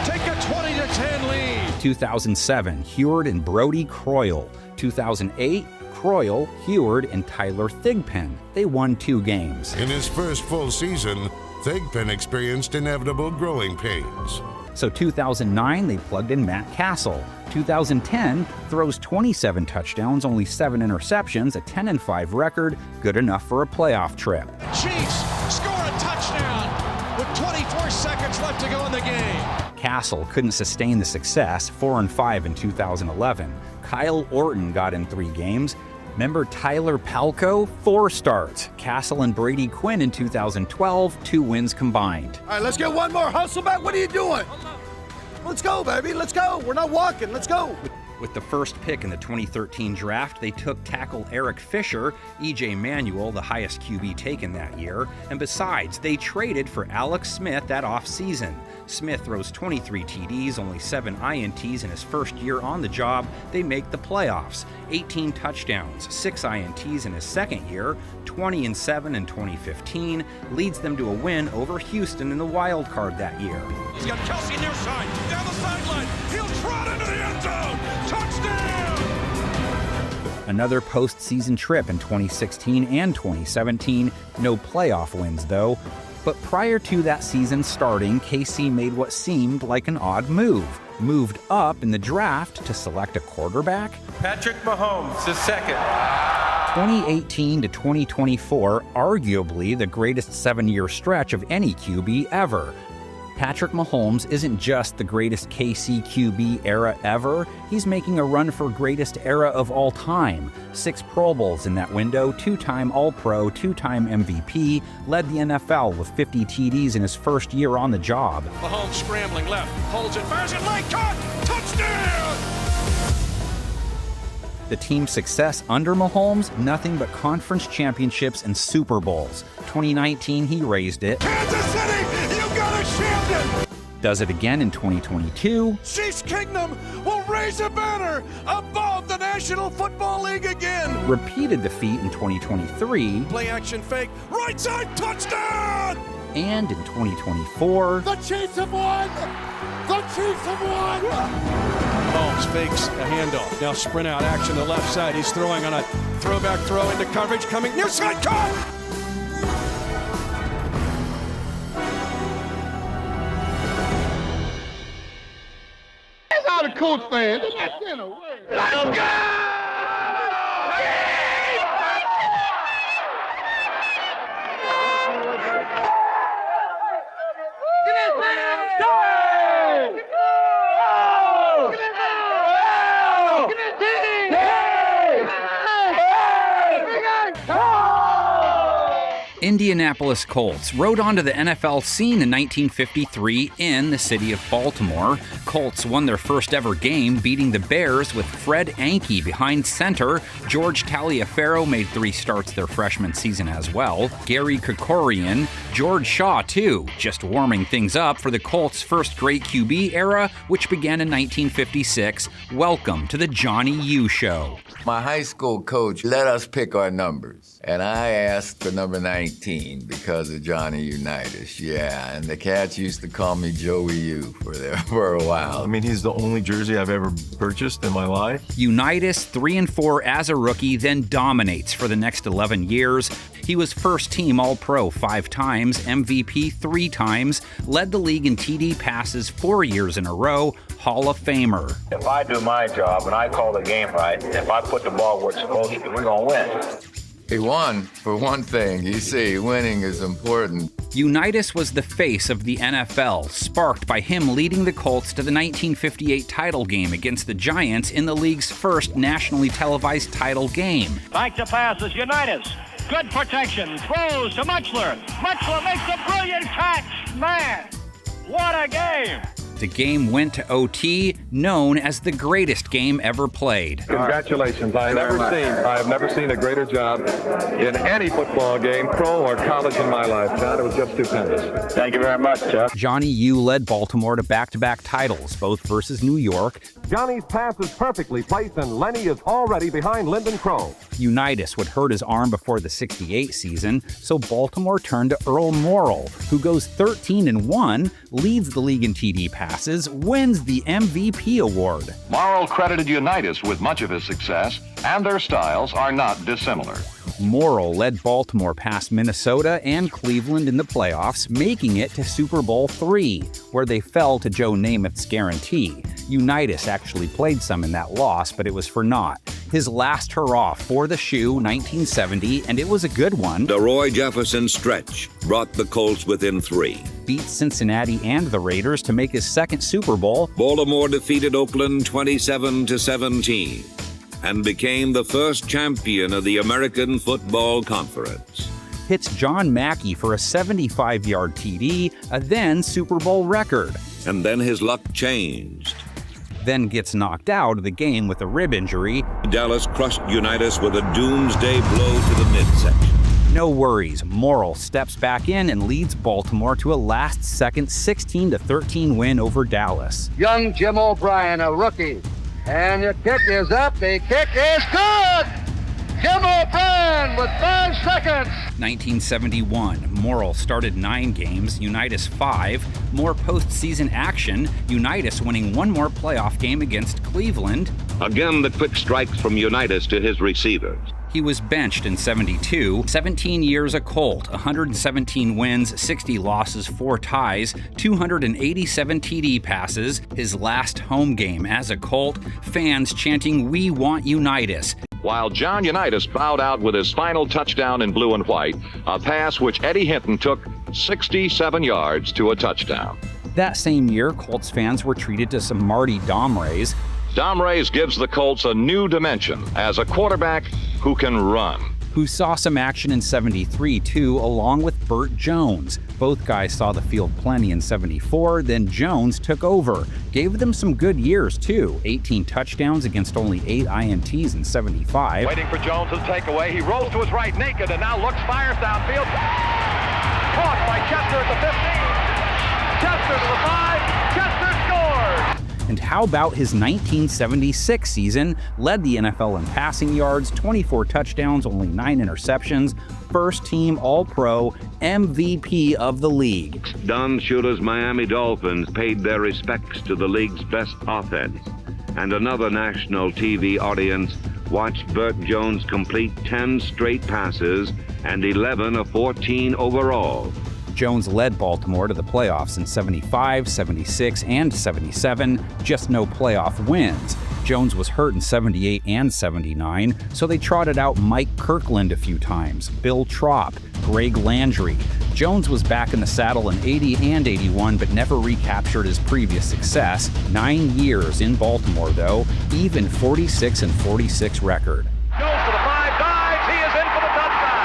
take a 20-10 lead. 2007, Heward and Brody Croyle. 2008, Croyle, Heward, and Tyler Thigpen. They won 2 games. In his first full season, Thigpen experienced inevitable growing pains. So 2009, they plugged in Matt Castle. 2010, throws 27 touchdowns, only 7 interceptions, a 10-5 record, good enough for a playoff trip. Chiefs score a touchdown with 24 seconds left to go in the game. Castle couldn't sustain the success, 4-5 in 2011. Kyle Orton got in 3 games. Remember Tyler Palco? 4 starts. Castle and Brady Quinn in 2012, 2 wins combined. All right, let's get one more. Hustle back. What are you doing? Let's go, baby. Let's go. We're not walking. Let's go. With the first pick in the 2013 draft, they took tackle Eric Fisher, E.J. Manuel, the highest QB taken that year, and besides, they traded for Alex Smith that offseason. Smith throws 23 TDs, only 7 INTs in his first year on the job. They make the playoffs. 18 touchdowns, 6 INTs in his second year, 20-7 in 2015, leads them to a win over Houston in the wild card that year. He's got Kelsey near side, down the sideline. He'll trot into the end zone. Touchdown! Another postseason trip in 2016 and 2017. No playoff wins, though. But prior to that season starting, KC made what seemed like an odd move. Moved up in the draft to select a quarterback. Patrick Mahomes is second. 2018 to 2024, arguably the greatest 7-year stretch of any QB ever. Patrick Mahomes isn't just the greatest KC QB era ever, he's making a run for greatest era of all time. 6 Pro Bowls in that window, 2-time All-Pro, 2-time MVP, led the NFL with 50 TDs in his first year on the job. Mahomes scrambling left, holds it, fires it late, caught, touchdown! The team's success under Mahomes, nothing but conference championships and Super Bowls. 2019, he raised it. Kansas City, you got a champion! Does it again in 2022. Chiefs Kingdom will raise a banner above the National Football League again! Repeated defeat in 2023. Play action fake, right side touchdown! And in 2024. The Chiefs have won! The Chiefs have won! Mahomes fakes a handoff. Now sprint out action to the left side. He's throwing on a throwback throw into coverage. Coming near side, caught! That's all the Colts fans. That's in a way. Let them go! Indianapolis Colts rode onto the NFL scene in 1953 in the city of Baltimore. Colts won their first ever game, beating the Bears with Fred Anke behind center. George Taliaferro made 3 starts their freshman season as well. Gary Krikorian, George Shaw too, just warming things up for the Colts' first great QB era, which began in 1956. Welcome to the Johnny U Show. My high school coach let us pick our numbers, and I asked for number 19 because of Johnny Unitas. Yeah, and the cats used to call me Joey U for a while. I mean, he's the only jersey I've ever purchased in my life. Unitas, 3-4 as a rookie, then dominates for the next 11 years. He was first team All-Pro 5 times, MVP 3 times, led the league in TD passes 4 years in a row, Hall of Famer. If I do my job and I call the game right, if I put the ball where it's supposed to, we're going to win. He won, for one thing. You see, winning is important. Unitas was the face of the NFL, sparked by him leading the Colts to the 1958 title game against the Giants in the league's first nationally televised title game. Back to passes, Unitas. Good protection. Throws to Mutchler. Mutchler makes a brilliant catch. Man, what a game. The game went to OT, known as the greatest game ever played. Congratulations. I have never seen a greater job in any football game, pro or college, in my life. John, it was just stupendous. Thank you very much, Jeff. Johnny U led Baltimore to back-to-back titles, both versus New York. Johnny's pass is perfectly placed, and Lenny is already behind Lyndon Crow. Unitas would hurt his arm before the '68 season, so Baltimore turned to Earl Morrall, who goes 13-1, leads the league in TD passes, wins the MVP award. Morrall credited Unitas with much of his success, and their styles are not dissimilar. Morrall led Baltimore past Minnesota and Cleveland in the playoffs, making it to Super Bowl III, where they fell to Joe Namath's guarantee. Unitas actually played some in that loss, but it was for naught. His last hurrah for the shoe, 1970, and it was a good one. The Roy Jefferson stretch brought the Colts within 3. Beat Cincinnati and the Raiders to make his second Super Bowl. Baltimore defeated Oakland 27-17 and became the first champion of the American Football Conference. Hits John Mackey for a 75-yard TD, a then Super Bowl record. And then his luck changed. then gets knocked out of the game with a rib injury. Dallas crushed Unitas with a doomsday blow to the midsection. No worries, Morrill steps back in and leads Baltimore to a last-second 16-13 win over Dallas. Young Jim O'Brien, a rookie. And the kick is up. The kick is good. Jim O'Brien with 5 seconds. 1971, Morrill started 9 games, Unitas 5. More postseason action, Unitas winning one more playoff game against Cleveland. Again, the quick strikes from Unitas to his receivers. He was benched in 72, 17 years a Colt, 117 wins, 60 losses, 4 ties, 287 TD passes. His last home game as a Colt, fans chanting, "We want Unitas." While John Unitas bowed out with his final touchdown in blue and white, a pass which Eddie Hinton took 67 yards to a touchdown. That same year, Colts fans were treated to some Marty Domrays. Domrays gives the Colts a new dimension as a quarterback who can run. Who saw some action in 73 too, along with Burt Jones. Both guys saw the field plenty in 74, then Jones took over. Gave them some good years too. 18 touchdowns against only 8 INTs in 75. Waiting for Jones' takeaway. He rolls to his right naked and now looks, fires downfield. Caught by Chester at the 15. Chester to the 5. Chester scores! And how about his 1976 season? Led the NFL in passing yards, 24 touchdowns, only 9 interceptions. First team All-Pro, MVP of the league. Don Shula's Miami Dolphins paid their respects to the league's best offense. And another national TV audience watched Burt Jones complete 10 straight passes and 11 of 14 overall. Jones led Baltimore to the playoffs in 75, 76, and 77, just no playoff wins. Jones was hurt in 78 and 79, so they trotted out Mike Kirkland a few times, Bill Trop, Greg Landry. Jones was back in the saddle in 80 and 81, but never recaptured his previous success. 9 years in Baltimore, though, even 46-46 record. Goes to the 5, dives, he is in for the touchdown!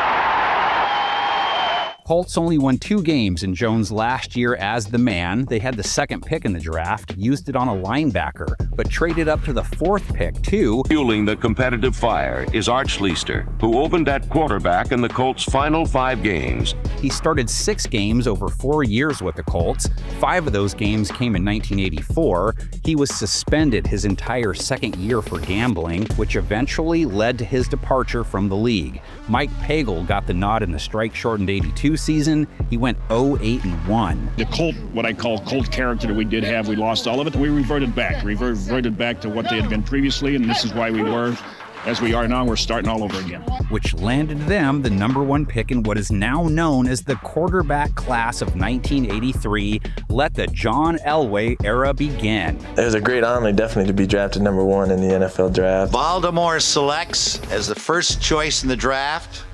Colts only won 2 games in Jones' last year as the man. They had the 2nd pick in the draft, used it on a linebacker, but traded up to the 4th pick, too. Fueling the competitive fire is Arch Leister, who opened at quarterback in the Colts' final 5 games. He started 6 games over 4 years with the Colts. 5 of those games came in 1984. He was suspended his entire 2nd year for gambling, which eventually led to his departure from the league. Mike Pagel got the nod in the strike-shortened 82 season. He went 0-8-1. The Colt, what I call Colt character that we did have, we lost all of it. We reverted back to what they had been previously, and this is why we were, as we are now, we're starting all over again. Which landed them the #1 pick in what is now known as the quarterback class of 1983. Let the John Elway era begin. It was a great honor, definitely, to be drafted #1 in the NFL draft. Baltimore selects as the first choice in the draft,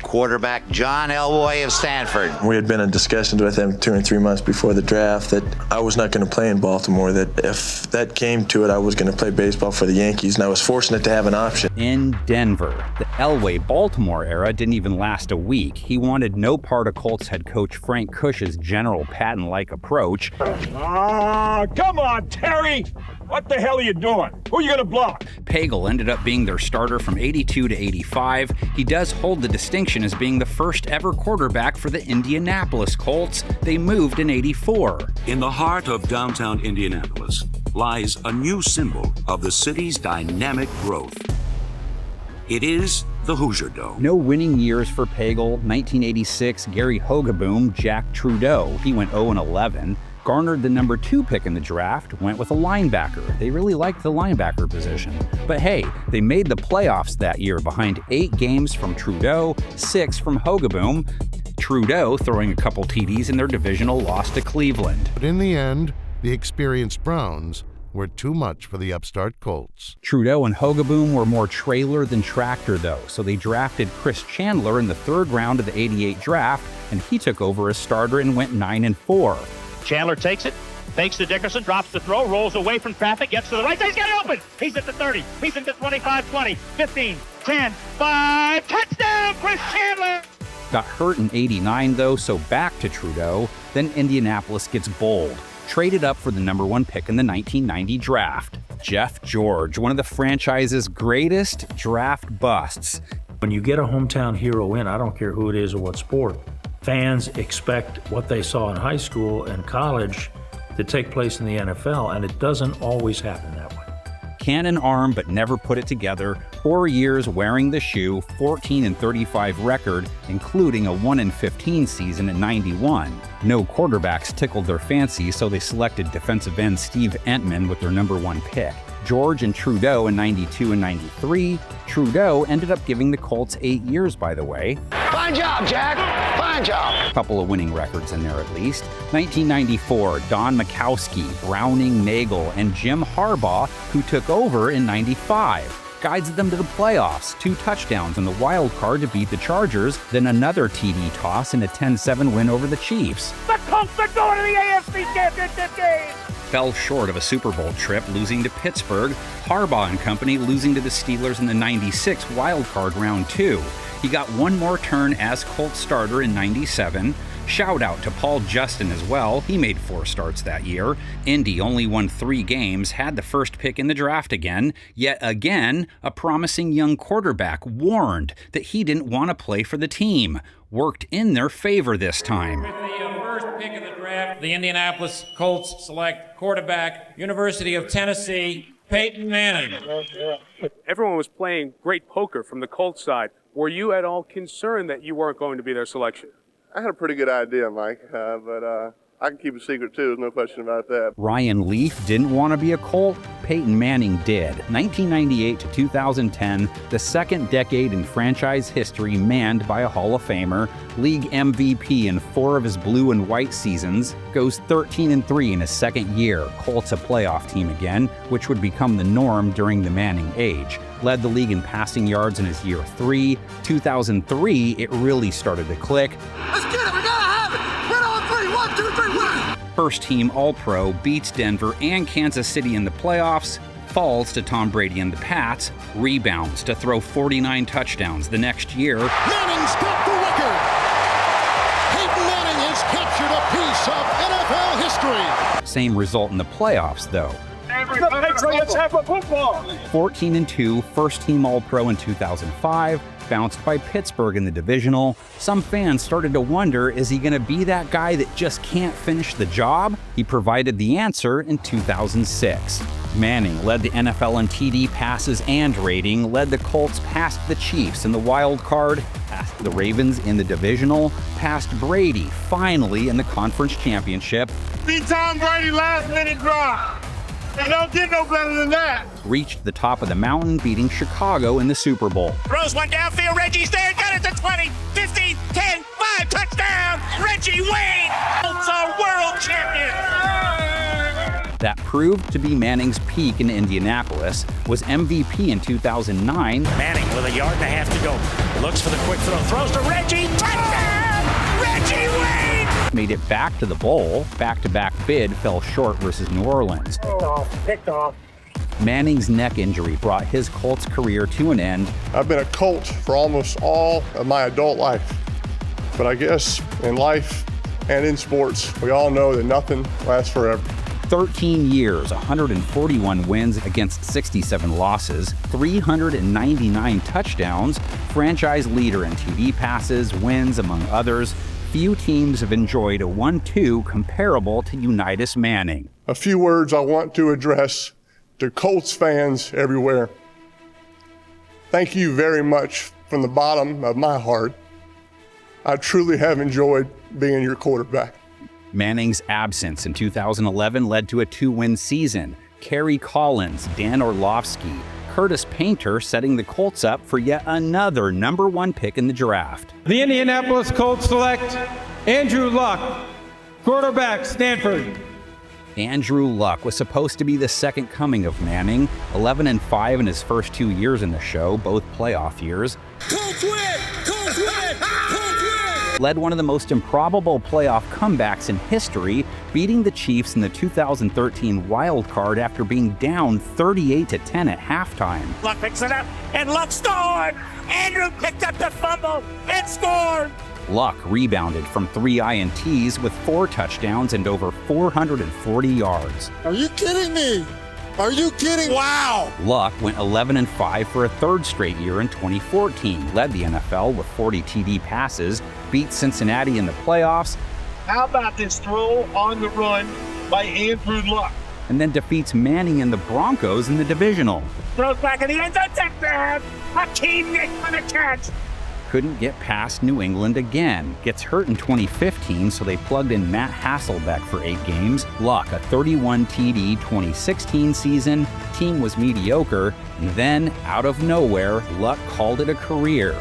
quarterback John Elway of Stanford. We had been in discussions with him 2 and 3 months before the draft that I was not going to play in Baltimore, that if that came to it, I was going to play baseball for the Yankees, and I was fortunate to have an option. In Denver, the Elway-Baltimore era didn't even last a week. He wanted no part of Colts head coach Frank Cush's General Patton-like approach. Come on, Terry! What the hell are you doing? Who are you going to block? Pagel ended up being their starter from 82 to 85. He does hold the distinction as being the first ever quarterback for the Indianapolis Colts. They moved in 84. In the heart of downtown Indianapolis lies a new symbol of the city's dynamic growth. It is the Hoosier Dome. No winning years for Pagel. 1986, Gary Hogeboom, Jack Trudeau. He went 0-11. Garnered the #2 pick in the draft, went with a linebacker. They really liked the linebacker position. But hey, they made the playoffs that year behind 8 games from Trudeau, 6 from Hogeboom. Trudeau throwing a couple TDs in their divisional loss to Cleveland. But in the end, the experienced Browns were too much for the upstart Colts. Trudeau and Hogeboom were more trailer than tractor, though, so they drafted Chris Chandler in the 3rd round of the 88 draft, and he took over as starter and went 9-4. Chandler takes it, fakes to Dickerson, drops the throw, rolls away from traffic, gets to the right side, he's got it open! He's at the 30, he's at the 25, 20, 15, 10, 5, touchdown, Chris Chandler! Got hurt in 89, though, so back to Trudeau. Then Indianapolis gets bold. traded up for the #1 pick in the 1990 draft. Jeff George, one of the franchise's greatest draft busts. When you get a hometown hero in, I don't care who it is or what sport, fans expect what they saw in high school and college to take place in the NFL, and it doesn't always happen that way. Cannon arm but never put it together, 4 years wearing the shoe, 14-35 record, including a 1-15 season in '91. No quarterbacks tickled their fancy, so they selected defensive end Steve Entman with their #1 pick. George and Trudeau in '92 and '93. Trudeau ended up giving the Colts 8 years, by the way. Fine job, Jack. Fine job. A couple of winning records in there at least. 1994, Don Makowski, Browning Nagel, and Jim Harbaugh, who took over in '95. Guides them to the playoffs, 2 touchdowns in the wild card to beat the Chargers, then another TD toss and a 10-7 win over the Chiefs. The Colts are going to the AFC Championship game. Fell short of a Super Bowl trip, losing to Pittsburgh. Harbaugh and company losing to the Steelers in the '96 wild card round 2. He got one more turn as Colts starter in '97. Shout out to Paul Justin as well. He made 4 starts that year. Indy only won 3 games, had the first pick in the draft again. Yet again, a promising young quarterback warned that he didn't want to play for the team. Worked in their favor this time. With the first pick of the draft, the Indianapolis Colts select quarterback, University of Tennessee, Peyton Manning. Everyone was playing great poker from the Colts side. Were you at all concerned that you weren't going to be their selection? I had a pretty good idea, Mike, but I can keep a secret too, there's no question about that. Ryan Leaf didn't want to be a Colt. Peyton Manning did. 1998 to 2010, the second decade in franchise history manned by a Hall of Famer, league MVP in 4 of his blue and white seasons, goes 13-3 in his second year. Colts a playoff team again, which would become the norm during the Manning age. Led the league in passing yards in his year 3. 2003, it really started to click. Let's get it. We gotta have it. Win on 3. 1, 2, 3, win. First team All-Pro, beats Denver and Kansas City in the playoffs, falls to Tom Brady and the Pats, rebounds to throw 49 touchdowns the next year. Manning's got the record. Peyton Manning has captured a piece of NFL history. Same result in the playoffs, though. The Patriots have a football. 14-2, first team All-Pro in 2005, bounced by Pittsburgh in the Divisional. Some fans started to wonder, is he going to be that guy that just can't finish the job? He provided the answer in 2006. Manning led the NFL in TD passes and rating, led the Colts past the Chiefs in the wild card, past the Ravens in the Divisional, past Brady finally in the conference championship. Beat Tom Brady last minute drop. They don't get no better than that. Reached the top of the mountain, beating Chicago in the Super Bowl. Throws one downfield. Reggie's there. Got it to 20, 15, 10, 5. Touchdown. Reggie Wayne. Colts are world champions. That proved to be Manning's peak in Indianapolis, was MVP in 2009. Manning with 1.5 yards to go. Looks for the quick throw. Throws to Reggie. Touchdown. Reggie Wayne. Made it back to the bowl. Back-to-back bid fell short versus New Orleans. Picked off. Manning's neck injury brought his Colts career to an end. I've been a Colt for almost all of my adult life. But I guess in life and in sports, we all know that nothing lasts forever. 13 years, 141 wins against 67 losses, 399 touchdowns, franchise leader in TD passes, wins, among others. Few teams have enjoyed a 1-2 comparable to Unitas Manning. A few words I want to address to Colts fans everywhere. Thank you very much from the bottom of my heart. I truly have enjoyed being your quarterback. Manning's absence in 2011 led to a 2-win season. Kerry Collins, Dan Orlovsky, Curtis Painter setting the Colts up for yet another #1 pick in the draft. The Indianapolis Colts select Andrew Luck, quarterback, Stanford. Andrew Luck was supposed to be the second coming of Manning, 11-5 in his first 2 years in the show, both playoff years. Colts win! Colts win! Colts win! Led one of the most improbable playoff comebacks in history, beating the Chiefs in the 2013 wild card after being down 38-10 at halftime. Luck picks it up, and Luck scored! Andrew picked up the fumble and scored! Luck rebounded from 3 INTs with 4 touchdowns and over 440 yards. Are you kidding me? Are you kidding? Wow! Luck went 11-5 for a third straight year in 2014, led the NFL with 40 TD passes, beat Cincinnati in the playoffs. How about this throw on the run by Andrew Luck? And then defeats Manning and the Broncos in the Divisional. Throws back in the end zone, touchdown! Hakeem Nicks for the catch! Couldn't get past New England again. Gets hurt in 2015, so they plugged in Matt Hasselbeck for 8 games. Luck, a 31 TD 2016 season. Team was mediocre, and then, out of nowhere, Luck called it a career.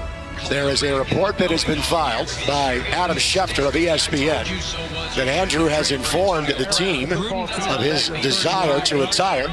There is a report that has been filed by Adam Schefter of ESPN that Andrew has informed the team of his desire to retire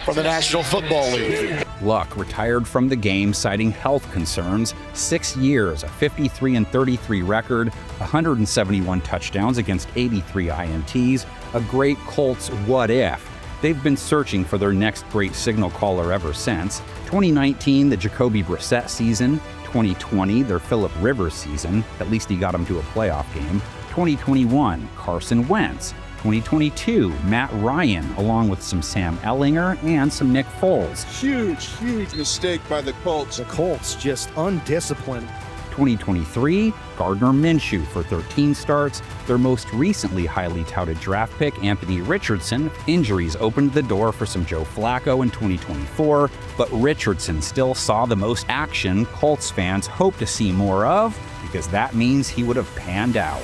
from the National Football League. Luck retired from the game citing health concerns. 6 years, a 53-33 record, 171 touchdowns against 83 INTs, a great Colts what if. They've been searching for their next great signal caller ever since. 2019, the Jacoby Brissett season. 2020, their Phillip Rivers season. At least he got them to a playoff game. 2021, Carson Wentz. 2022, Matt Ryan, along with some Sam Ellinger and some Nick Foles. Huge mistake by the Colts. The Colts just undisciplined. 2023, Gardner Minshew for 13 starts. Their most recently highly touted draft pick, Anthony Richardson. Injuries opened the door for some Joe Flacco in 2024, but Richardson still saw the most action Colts fans hope to see more of, because that means he would have panned out.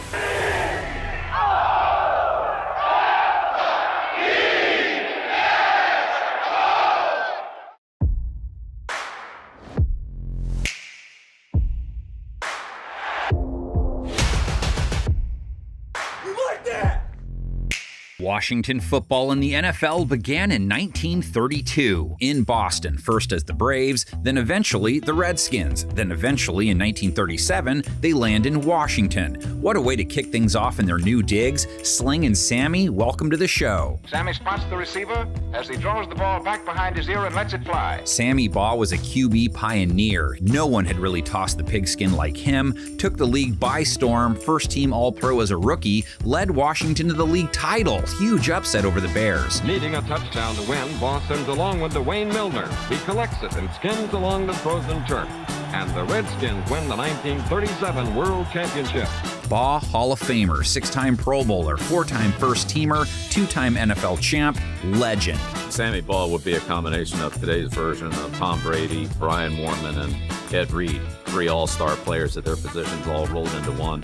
Washington football in the NFL began in 1932 in Boston, first as the Braves, then eventually the Redskins, then eventually in 1937 they land in Washington. What a way to kick things off in their new digs. Sling and Sammy, welcome to the show. Sammy spots the receiver as he draws the ball back behind his ear and lets it fly. Sammy Baugh was a QB pioneer. No one had really tossed the pigskin like him, took the league by storm, first team All-Pro as a rookie, led Washington to the league title. Huge upset over the Bears. Needing a touchdown to win, Baugh sends along with Dwayne Milner. He collects it and skims along the frozen turf. And the Redskins win the 1937 World Championship. Baugh, Hall of Famer, 6-time Pro Bowler, 4-time first-teamer, 2-time NFL champ, legend. Sammy Baugh would be a combination of today's version of Tom Brady, Brian Moorman, and Ed Reed. 3 all-star players at their positions all rolled into one.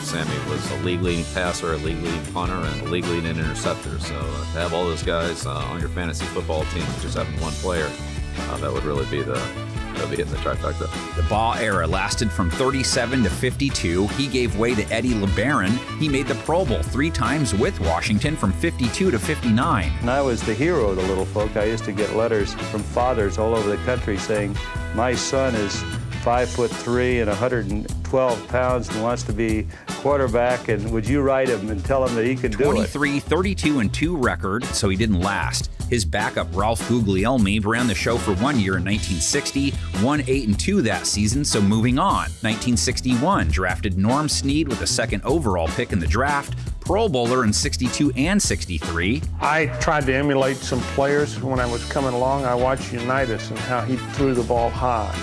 Sammy was a league-leading passer, a league-leading punter, and a league-leading interceptor. So to have all those guys on your fantasy football team, just having one player, that would really be hitting the trifecta. The Baugh era lasted from 37 to 52. He gave way to Eddie LeBaron. He made the Pro Bowl 3 times with Washington from 52 to 59. And I was the hero of the little folk. I used to get letters from fathers all over the country saying, my son is 5'3" and 112 pounds and wants to be quarterback, and would you write him and tell him that he could do it? 23, 32-2 record, so he didn't last. His backup, Ralph Guglielmi, ran the show for 1 year in 1960, won 8-2 that season, so moving on. 1961, drafted Norm Snead with the 2nd overall pick in the draft, Pro Bowler in 62 and 63. I tried to emulate some players when I was coming along. I watched Unitas and how he threw the ball high.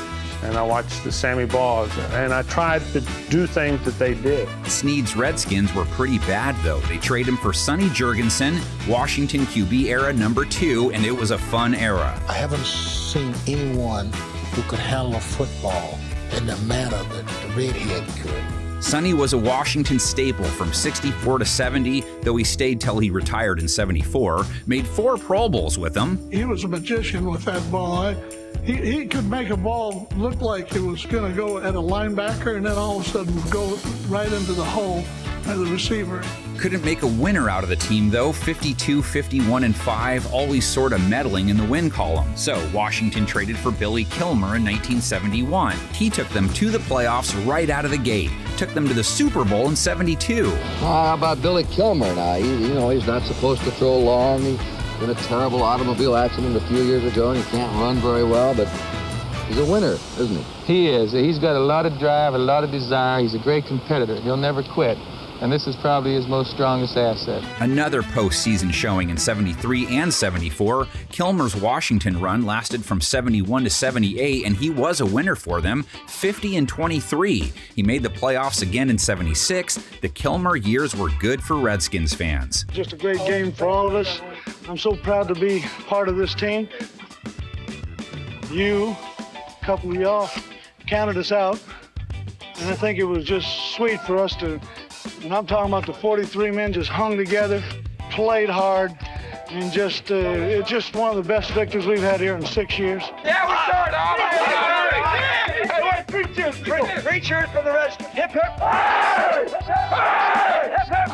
And I watched the Sammy Baugh, and I tried to do things that they did. Snead's Redskins were pretty bad, though. They traded him for Sonny Jurgensen, Washington QB era number 2, and it was a fun era. I haven't seen anyone who could handle a football in the manner that the redhead could. Sonny was a Washington staple from 64 to 70, though he stayed till he retired in 74, made 4 Pro Bowls with them. He was a magician with that ball. He could make a ball look like it was going to go at a linebacker and then all of a sudden go right into the hole as a receiver. Couldn't make a winner out of the team, though. 52, 51, and 5, always sort of meddling in the win column. So Washington traded for Billy Kilmer in 1971. He took them to the playoffs right out of the gate. Took them to the Super Bowl in 72. How about Billy Kilmer now? He's not supposed to throw long. He's in a terrible automobile accident a few years ago, and he can't run very well, but He's a winner, isn't he? He is. He's got a lot of drive, a lot of desire. He's a great competitor. He'll never quit. And this is probably his most strongest asset. Another postseason showing in 73 and 74, Kilmer's Washington run lasted from 71 to 78, and he was a winner for them, 50-23. He made the playoffs again in 76. The Kilmer years were good for Redskins fans. Just a great game for all of us. I'm so proud to be part of this team. You, a couple of y'all, counted us out, and I think it was just sweet for us to. And I'm talking about the 43 men just hung together, played hard, and just it's just one of the best victories we've had here in 6 years. Yeah, we started. Hey, 3 cheers. 3 cheers for the Redskins. Hip, hip. Hip, hip.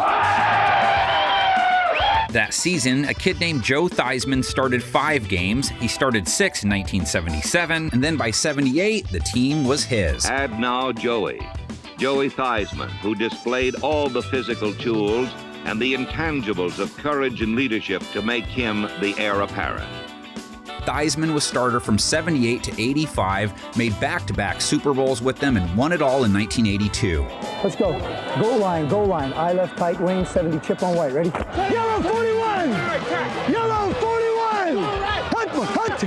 That season, a kid named Joe Theismann started 5 games. He started 6 in 1977, and then by 78, the team was his. And now Joey Theismann, who displayed all the physical tools and the intangibles of courage and leadership to make him the heir apparent. Theismann was starter from 78 to 85, made back-to-back Super Bowls with them, and won it all in 1982. Let's go. Goal line. I left tight wing, 70 chip on white. Ready? Yellow 41! Yellow 41! Hunt!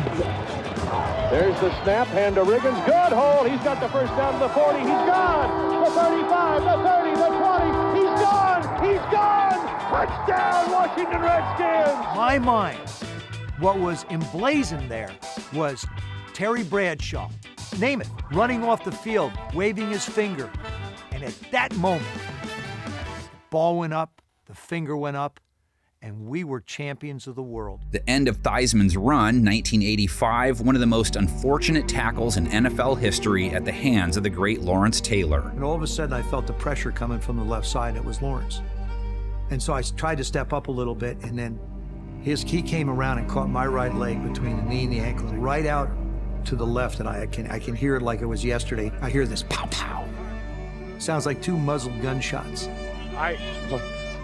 There's the snap, hand to Riggins, good hold, he's got the first down to the 40, he's gone, the 35, the 30, the 20, he's gone, touchdown, Washington Redskins! My mind, what was emblazoned there was Terry Bradshaw, name it, running off the field, waving his finger, and at that moment, the ball went up, the finger went up, and we were champions of the world. The end of Theismann's run, 1985, one of the most unfortunate tackles in NFL history at the hands of the great Lawrence Taylor. And all of a sudden, I felt the pressure coming from the left side, and it was Lawrence. And so I tried to step up a little bit, and then he came around and caught my right leg between the knee and the ankle, right out to the left, and I can hear it like it was yesterday. I hear this pow, pow. Sounds like 2 muzzled gunshots. I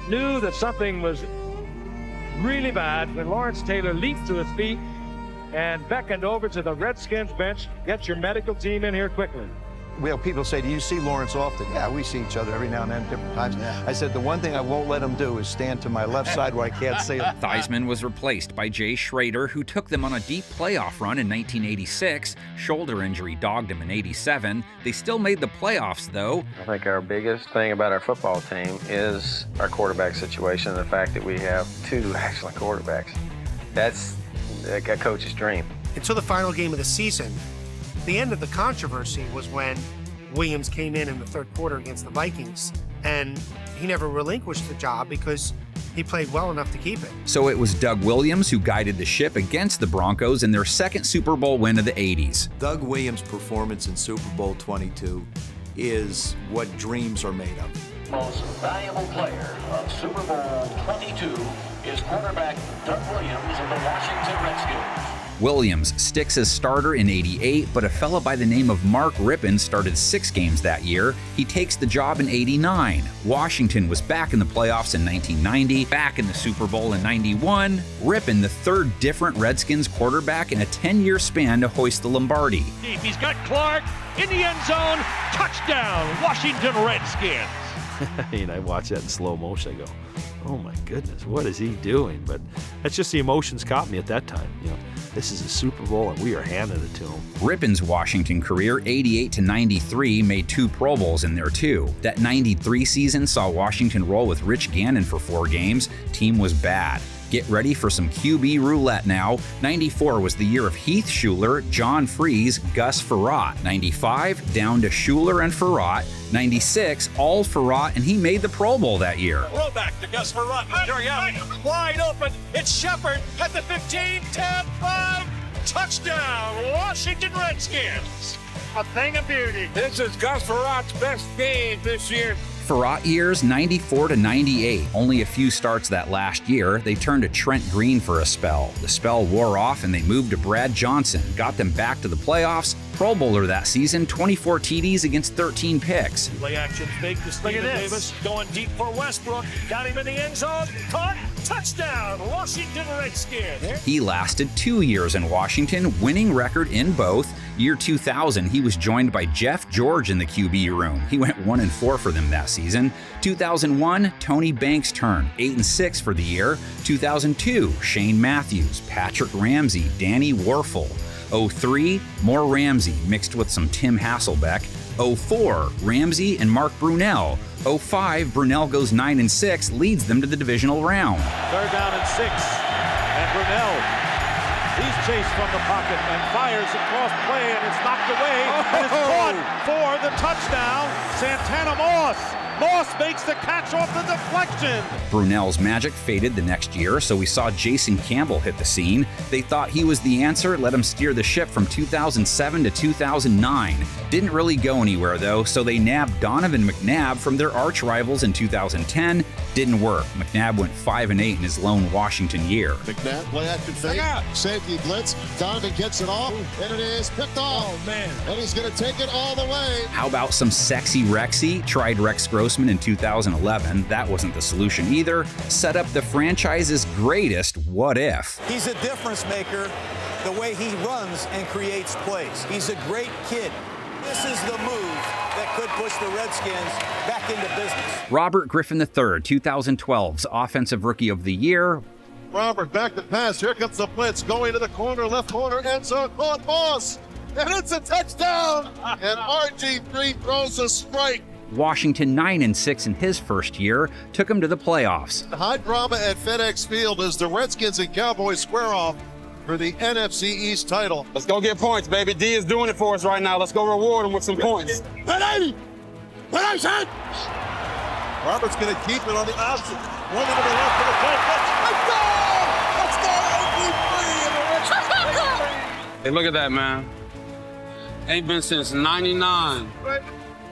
knew that something was really bad when Lawrence Taylor leaped to his feet and beckoned over to the Redskins bench. Get your medical team in here quickly. We have people say, do you see Lawrence often? Yeah, we see each other every now and then, different times. I said, the one thing I won't let him do is stand to my left side where I can't see him. Theismann was replaced by Jay Schrader, who took them on a deep playoff run in 1986. Shoulder injury dogged him in 87. They still made the playoffs, though. I think our biggest thing about our football team is our quarterback situation and the fact that we have 2 excellent quarterbacks. That's a coach's dream. Until the final game of the season, the end of the controversy was when Williams came in the third quarter against the Vikings, and he never relinquished the job because he played well enough to keep it. So it was Doug Williams who guided the ship against the Broncos in their second Super Bowl win of the 80s. Doug Williams' performance in Super Bowl 22 is what dreams are made of. Most valuable player of Super Bowl 22 is quarterback Doug Williams of the Washington Redskins. Williams sticks as starter in 88, but a fella by the name of Mark Rippon started 6 games that year. He takes the job in 89. Washington was back in the playoffs in 1990, back in the Super Bowl in 91. Rippon, the 3rd different Redskins quarterback in a 10-year span to hoist the Lombardi. Deep, he's got Clark in the end zone, touchdown, Washington Redskins. I watch that in slow motion. I go, oh my goodness, what is he doing? But that's just the emotions caught me at that time. This is a Super Bowl and we are handing it to him. Rippon's Washington career, 88 to 93, made 2 Pro Bowls in there too. That 93 season saw Washington roll with Rich Gannon for 4 games. Team was bad. Get ready for some QB roulette now. 94 was the year of Heath Shuler, John Freeze, Gus Frerotte. 95, down to Shuler and Frerotte. 96, all Frerotte, and he made the Pro Bowl that year. Throwback to Gus Frerotte. There you have it. Wide open. It's Shepard at the 15, 10, 5. Touchdown, Washington Redskins. A thing of beauty. This is Gus Ferrotte's best game this year. Frerotte years, 94 to 98. Only a few starts that last year. They turned to Trent Green for a spell. The spell wore off and they moved to Brad Johnson. Got them back to the playoffs. Pro Bowler that season, 24 TDs against 13 picks. Play action fake to Stephen Davis. Going deep for Westbrook. Got him in the end zone. Caught. Touchdown, Washington Redskins. He lasted 2 years in Washington, winning record in both. Year 2000, he was joined by Jeff George in the QB room. He went 1-4 for them that season. 2001, Tony Banks' turn, 8-6 for the year. 2002, Shane Matthews, Patrick Ramsey, Danny Warfel. 03, more Ramsey mixed with some Tim Hasselbeck. 04, Ramsey and Mark Brunell. 05, Brunell goes 9-6, leads them to the divisional round. 3rd down and 6. And Brunell, he's chased from the pocket and fires across play, and it's knocked away. And it's caught for the touchdown. Santana Moss. Moss makes the catch off the deflection. Brunell's magic faded the next year, so we saw Jason Campbell hit the scene. They thought he was the answer, let him steer the ship from 2007 to 2009. Didn't really go anywhere though, so they nabbed Donovan McNabb from their arch rivals in 2010. Didn't work. McNabb went 5-8 in his lone Washington year. McNabb, play action fake, safety blitz. Donovan gets it off, and it is picked off. Oh, man. And he's going to take it all the way. How about some sexy Rexy? Tried Rex Grossman in 2011. That wasn't the solution either. Set up the franchise's greatest what if. He's a difference maker the way he runs and creates plays. He's a great kid. This is the move that could push the Redskins back into business. Robert Griffin III, 2012's Offensive Rookie of the Year. Robert back to pass. Here comes the blitz. Going to the corner, left corner, end zone. Caught Moss. And it's a touchdown. And RG3 throws a strike. Washington 9-6 in his first year, took him to the playoffs. High drama at FedEx Field as the Redskins and Cowboys square off for the NFC East title. Let's go get points, baby. D is doing it for us right now. Let's go reward him with some points. Robert's going to keep it on the option. One to the left for the play. Let's go! Hey, look at that, man. Ain't been since 99.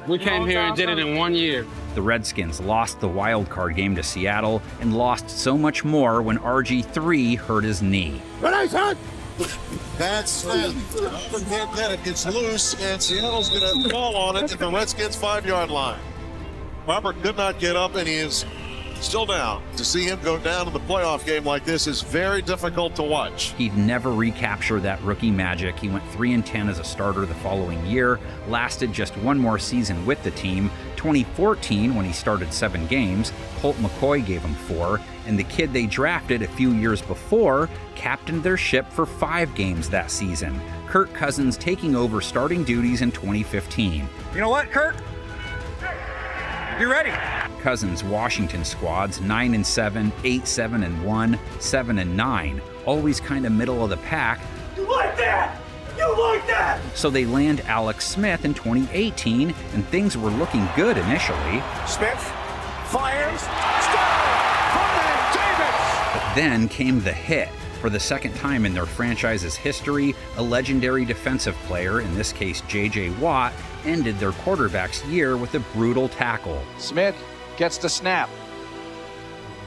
We came here and did it in 1 year. The Redskins lost the wild card game to Seattle and lost so much more when RG3 hurt his knee. That's that. It's loose, and Seattle's going to fall on it at the Redskins' 5-yard line. Robert could not get up, and he is still down. To see him go down in the playoff game like this is very difficult to watch. He'd never recapture that rookie magic. He went 3-10 as a starter the following year, lasted just one more season with the team. 2014, when he started 7 games, Colt McCoy gave him 4, and the kid they drafted a few years before captained their ship for 5 games that season. Kirk Cousins taking over starting duties in 2015. You know what, Kirk? You ready? Cousins' Washington squads 9-7, 8-7-1, 7-9, always kind of middle of the pack. You like that? You like that? So they land Alex Smith in 2018, and things were looking good initially. Smith fires. Stop! Davis! But then came the hit. For the second time in their franchise's history, a legendary defensive player, in this case J.J. Watt, ended their quarterback's year with a brutal tackle. Smith gets the snap.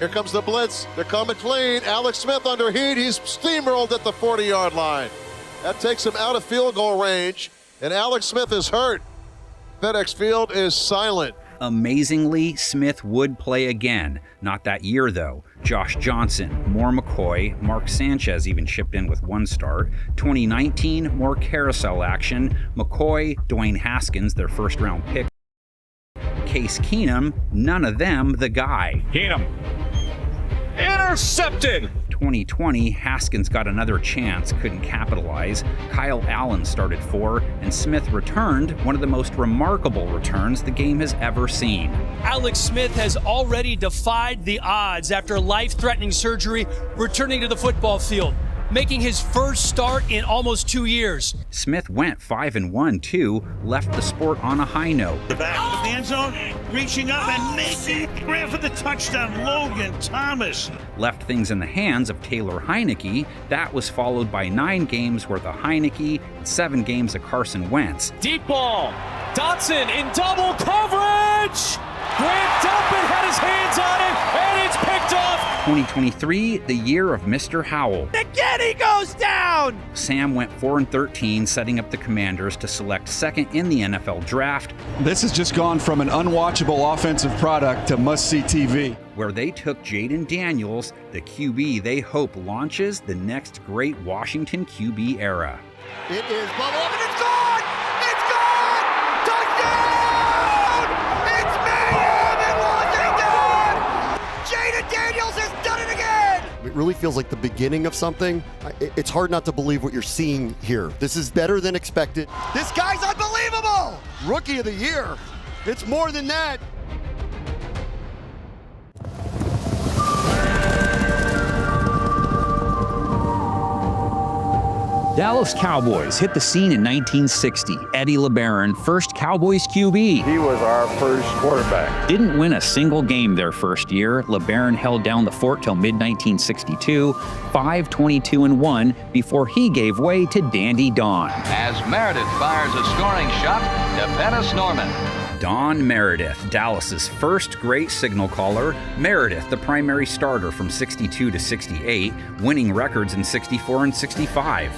Here comes the blitz. They're coming clean. Alex Smith under heat. He's steamrolled at the 40-yard line. That takes him out of field goal range, and Alex Smith is hurt. FedEx Field is silent. Amazingly, Smith would play again. Not that year, though. Josh Johnson, more McCoy, Mark Sanchez even chipped in with 1 start. 2019, more carousel action. McCoy, Dwayne Haskins, their first-round pick. Case Keenum, none of them the guy. Keenum. Intercepted! 2020, Haskins got another chance, couldn't capitalize. Kyle Allen started 4, and Smith returned, one of the most remarkable returns the game has ever seen. Alex Smith has already defied the odds after life-threatening surgery, returning to the football field, making his first start in almost 2 years. Smith went 5-1 too, left the sport on a high note. The back of the end zone, reaching up and making it, ran for the touchdown, Logan Thomas. Left things in the hands of Taylor Heineke. That was followed by 9 games worth of Heineke and 7 games of Carson Wentz. Deep ball, Dotson in double coverage! Grant Delpit had his hands on it, and it's picked off 2023, the year of Mr. Howell. Again, he goes down! Sam went 4-13, setting up the Commanders to select second in the NFL draft. This has just gone from an unwatchable offensive product to must-see TV. Where they took Jaden Daniels, the QB they hope launches the next great Washington QB era. It is bubble up and it's gone! It's gone! Touchdown! It's mayhem in Washington! Jaden Daniels has done it again! It really feels like the beginning of something. It's hard not to believe what you're seeing here. This is better than expected. This guy's unbelievable! Rookie of the year. It's more than that. Dallas Cowboys hit the scene in 1960. Eddie LeBaron, first Cowboys QB. He was our first quarterback. Didn't win a single game their first year. LeBaron held down the fort till mid-1962, 5-22-1, before he gave way to Dandy Don. As Meredith fires a scoring shot to Dennis Norman. Don Meredith, Dallas's first great signal caller. Meredith, the primary starter from 62 to 68, winning records in 64 and 65.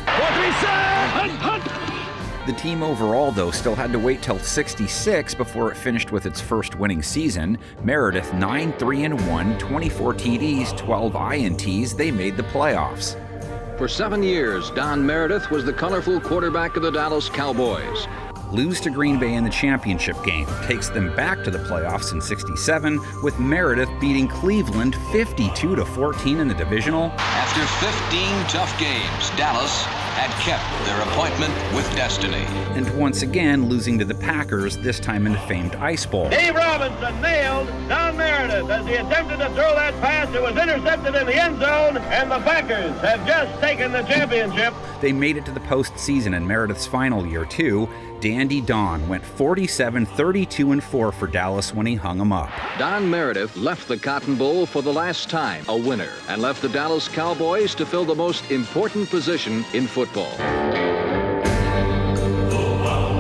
The team overall, though, still had to wait till 66 before it finished with its first winning season. Meredith 9-3-1, 24 TDs, 12 INTs. They made the playoffs. For 7 years, Don Meredith was the colorful quarterback of the Dallas Cowboys. Lose to Green Bay in the championship game, takes them back to the playoffs in 67, with Meredith beating Cleveland 52-14 in the divisional. After 15 tough games, Dallas had kept their appointment with destiny. And once again, losing to the Packers, this time in the famed Ice Bowl. Dave Robinson nailed Don Meredith as he attempted to throw that pass. It was intercepted in the end zone, and the Packers have just taken the championship. They made it to the postseason in Meredith's final year, too. Dandy Don went 47-32-4 for Dallas when he hung 'em up. Don Meredith left the Cotton Bowl for the last time a winner and left the Dallas Cowboys to fill the most important position in football.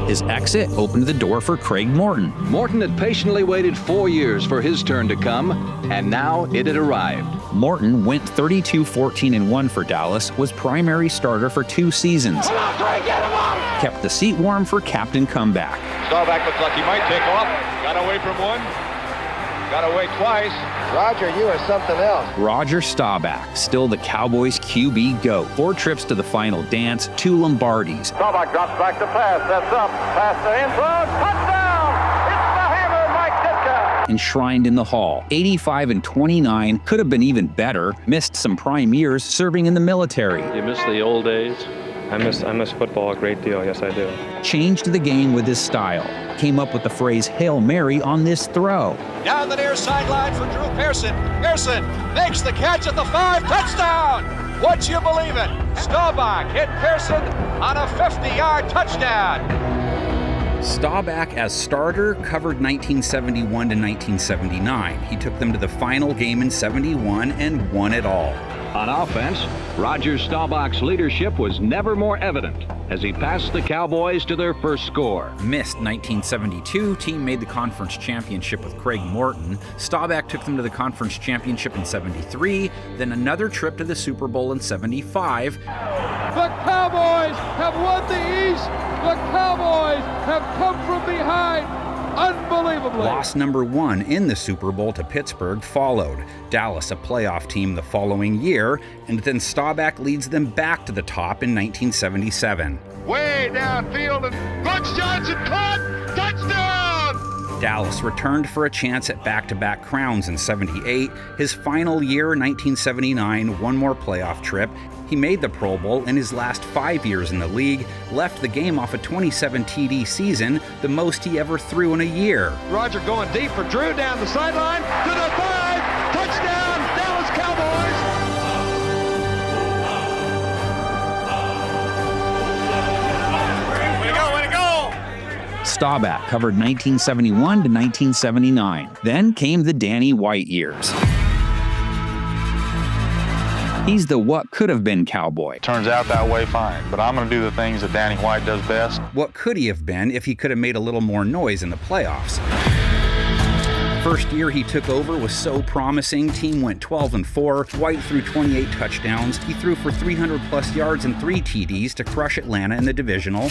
His exit opened the door for Craig Morton. Morton had patiently waited 4 years for his turn to come, and now it had arrived. Morton went 32-14-1 for Dallas, was primary starter for 2 seasons. Come on, Craig, get him up! Kept the seat warm for Captain Comeback. Staubach looks like he might take off. Got away from one. Got away twice. Roger, you are something else. Roger Staubach, still the Cowboys QB GOAT. 4 trips to the final dance, 2 Lombardis. Staubach drops back to pass. That's up. Pass to end zone. Touchdown! It's the hammer, Mike Ditka. Enshrined in the Hall. 85-29, could have been even better. Missed some prime years serving in the military. You miss the old days? I miss football a great deal, yes I do. Changed the game with his style. Came up with the phrase Hail Mary on this throw. Down the near sideline for Drew Pearson. Pearson makes the catch at the 5. Touchdown! Would you believe it? Staubach hit Pearson on a 50-yard touchdown. Staubach as starter covered 1971 to 1979. He took them to the final game in 71 and won it all. On offense, Roger Staubach's leadership was never more evident as he passed the Cowboys to their first score. Missed 1972, team made the conference championship with Craig Morton. Staubach took them to the conference championship in 73, then another trip to the Super Bowl in 75. The Cowboys have won the East. The Cowboys have come from behind. Unbelievably. Loss number 1 in the Super Bowl to Pittsburgh followed. Dallas a playoff team the following year, and then Staubach leads them back to the top in 1977. Way downfield, and Brooks Johnson caught. Touchdown! Dallas returned for a chance at back-to-back crowns in 78. His final year, 1979, one more playoff trip. He made the Pro Bowl in his last 5 years in the league, left the game off a 27 TD season, the most he ever threw in a year. Roger going deep for Drew down the sideline to the 5. Touchdown, Dallas Cowboys! Way to go! Staubach covered 1971 to 1979. Then came the Danny White years. He's the what could have been Cowboy. Turns out that way, fine, but I'm going to do the things that Danny White does best. What could he have been if he could have made a little more noise in the playoffs? First year he took over was so promising. Team went 12-4. White threw 28 touchdowns. He threw for 300+ yards and 3 TDs to crush Atlanta in the Divisional.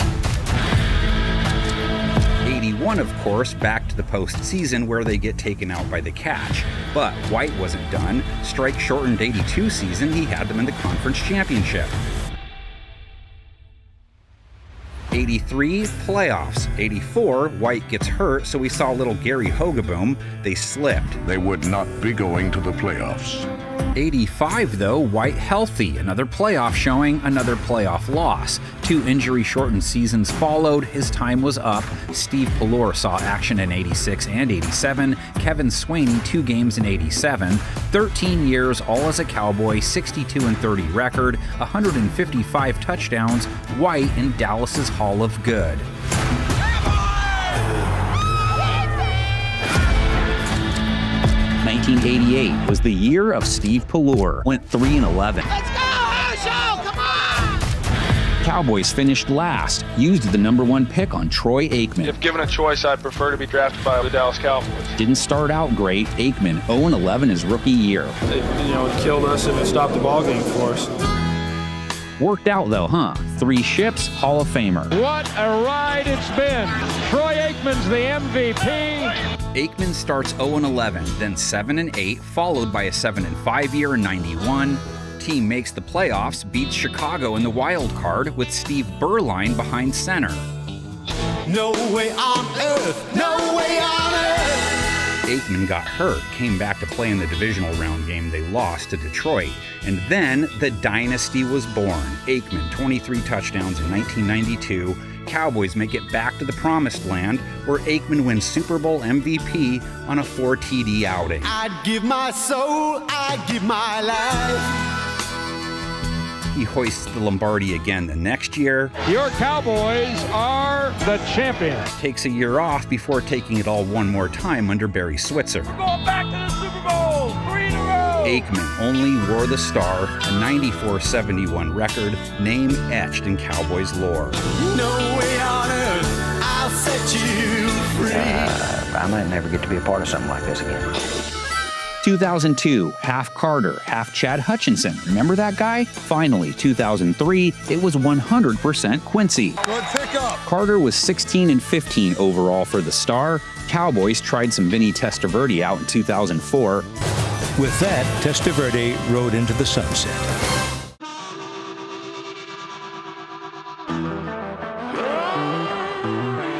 81, of course, back to the postseason where they get taken out by the Catch. But White wasn't done. Strike-shortened 82 season, he had them in the conference championship. 83, playoffs. 84, White gets hurt, so we saw little Gary Hogaboom. They slipped. They would not be going to the playoffs. 85, though, White healthy. Another playoff showing, another playoff loss. 2 injury-shortened seasons followed. His time was up. Steve Pallor saw action in 86 and 87. Kevin Swaney, 2 games in 87. 13 years, all as a Cowboy, 62-30 record, 155 touchdowns. White in Dallas's Hall of Good. '88 was the year of Steve Pallor. Went 3-11. Let's go, Herschel! Come on! Cowboys finished last. Used the #1 pick on Troy Aikman. If given a choice, I'd prefer to be drafted by the Dallas Cowboys. Didn't start out great. Aikman 0-11 his rookie year. It killed us and it stopped the ball game for us. Worked out though, huh? 3 ships, Hall of Famer. What a ride it's been. Troy Aikman's the MVP. Aikman starts 0-11, then 7-8, followed by a 7-5 year in 91. Team makes the playoffs, beats Chicago in the wild card with Steve Berline behind center. No way on earth! No way on earth! Aikman got hurt, came back to play in the divisional round game they lost to Detroit, and then the dynasty was born. Aikman, 23 touchdowns in 1992. Cowboys make it back to the promised land, where Aikman wins Super Bowl MVP on a 4 TD outing. I'd give my soul, I'd give my life. He hoists the Lombardi again the next year. Your Cowboys are the champions. Takes a year off before taking it all one more time under Barry Switzer. We're going back to the Super Bowl, 3 in a row. Aikman only wore the star, a 94-71 record, name etched in Cowboys lore. No way on earth, I'll set you free. I might never get to be a part of something like this again. 2002, half Carter, half Chad Hutchinson. Remember that guy? Finally, 2003, it was 100% Quincy. Good pickup. Carter was 16-15 overall for the Star. Cowboys tried some Vinny Testaverde out in 2004. With that, Testaverde rode into the sunset.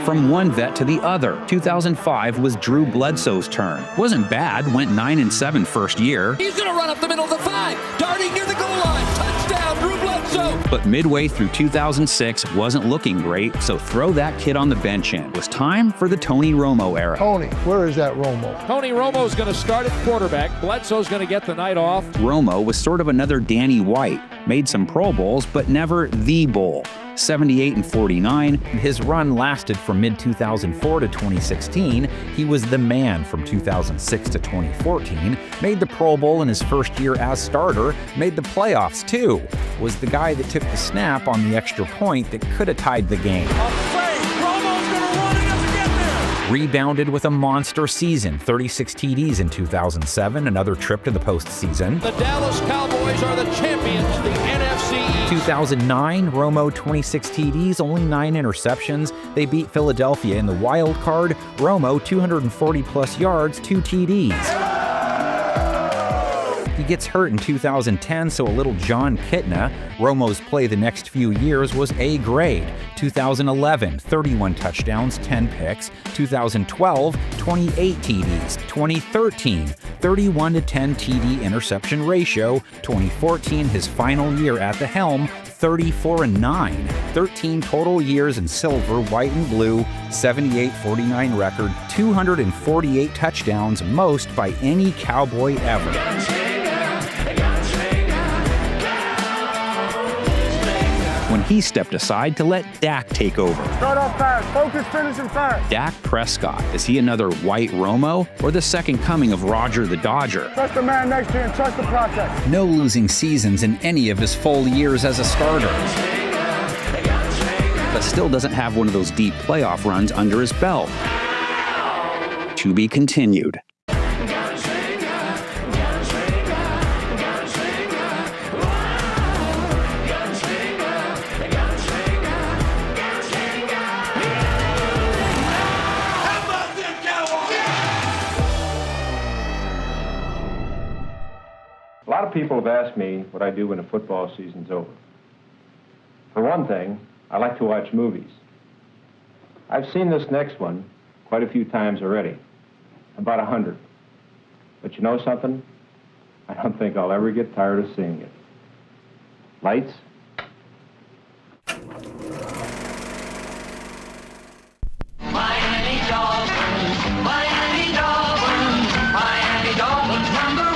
From one vet to the other. 2005 was Drew Bledsoe's turn. Wasn't bad, went 9-7 first year. He's gonna run up the middle of the 5, darting near the goal line. Touchdown, Drew Bledsoe. But midway through 2006 wasn't looking great, so throw that kid on the bench in. It was time for the Tony Romo era. Tony, where is that Romo? Tony Romo's going to start at quarterback. Bledsoe's going to get the night off. Romo was sort of another Danny White. Made some Pro Bowls, but never the bowl. 78-49. His run lasted from mid-2004 to 2016. He was the man from 2006 to 2014. Made the Pro Bowl in his first year as starter. Made the playoffs, too. Was the guy that took the snap on the extra point that could have tied the game. Rebounded with a monster season, 36 TDs in 2007, another trip to the postseason. The Dallas Cowboys are the champions of the NFC East. 2009, Romo 26 TDs, only 9 interceptions. They beat Philadelphia in the wild card. Romo 240+ yards, 2 TDs. He gets hurt in 2010, so a little John Kitna. Romo's play the next few years was A grade. 2011, 31 touchdowns, 10 picks. 2012, 28 TDs. 2013, 31-10 TD interception ratio. 2014, his final year at the helm, 34-9. 13 total years in silver, white, and blue. 78-49 record. 248 touchdowns, most by any Cowboy ever. When he stepped aside to let Dak take over. Start off fast. Focus, finishing fast. Dak Prescott, is he another white Romo or the second coming of Roger the Dodger? Trust the man next to you and trust the process. No losing seasons in any of his full years as a starter. But still doesn't have one of those deep playoff runs under his belt. To be continued. of people have asked me what I do when the football season's over. For one thing, I like to watch movies. I've seen this next one quite a few times already, about 100. But you know something? I don't think I'll ever get tired of seeing it. Lights? Miami Dolphins, Miami Dolphins, Miami Dolphins #1.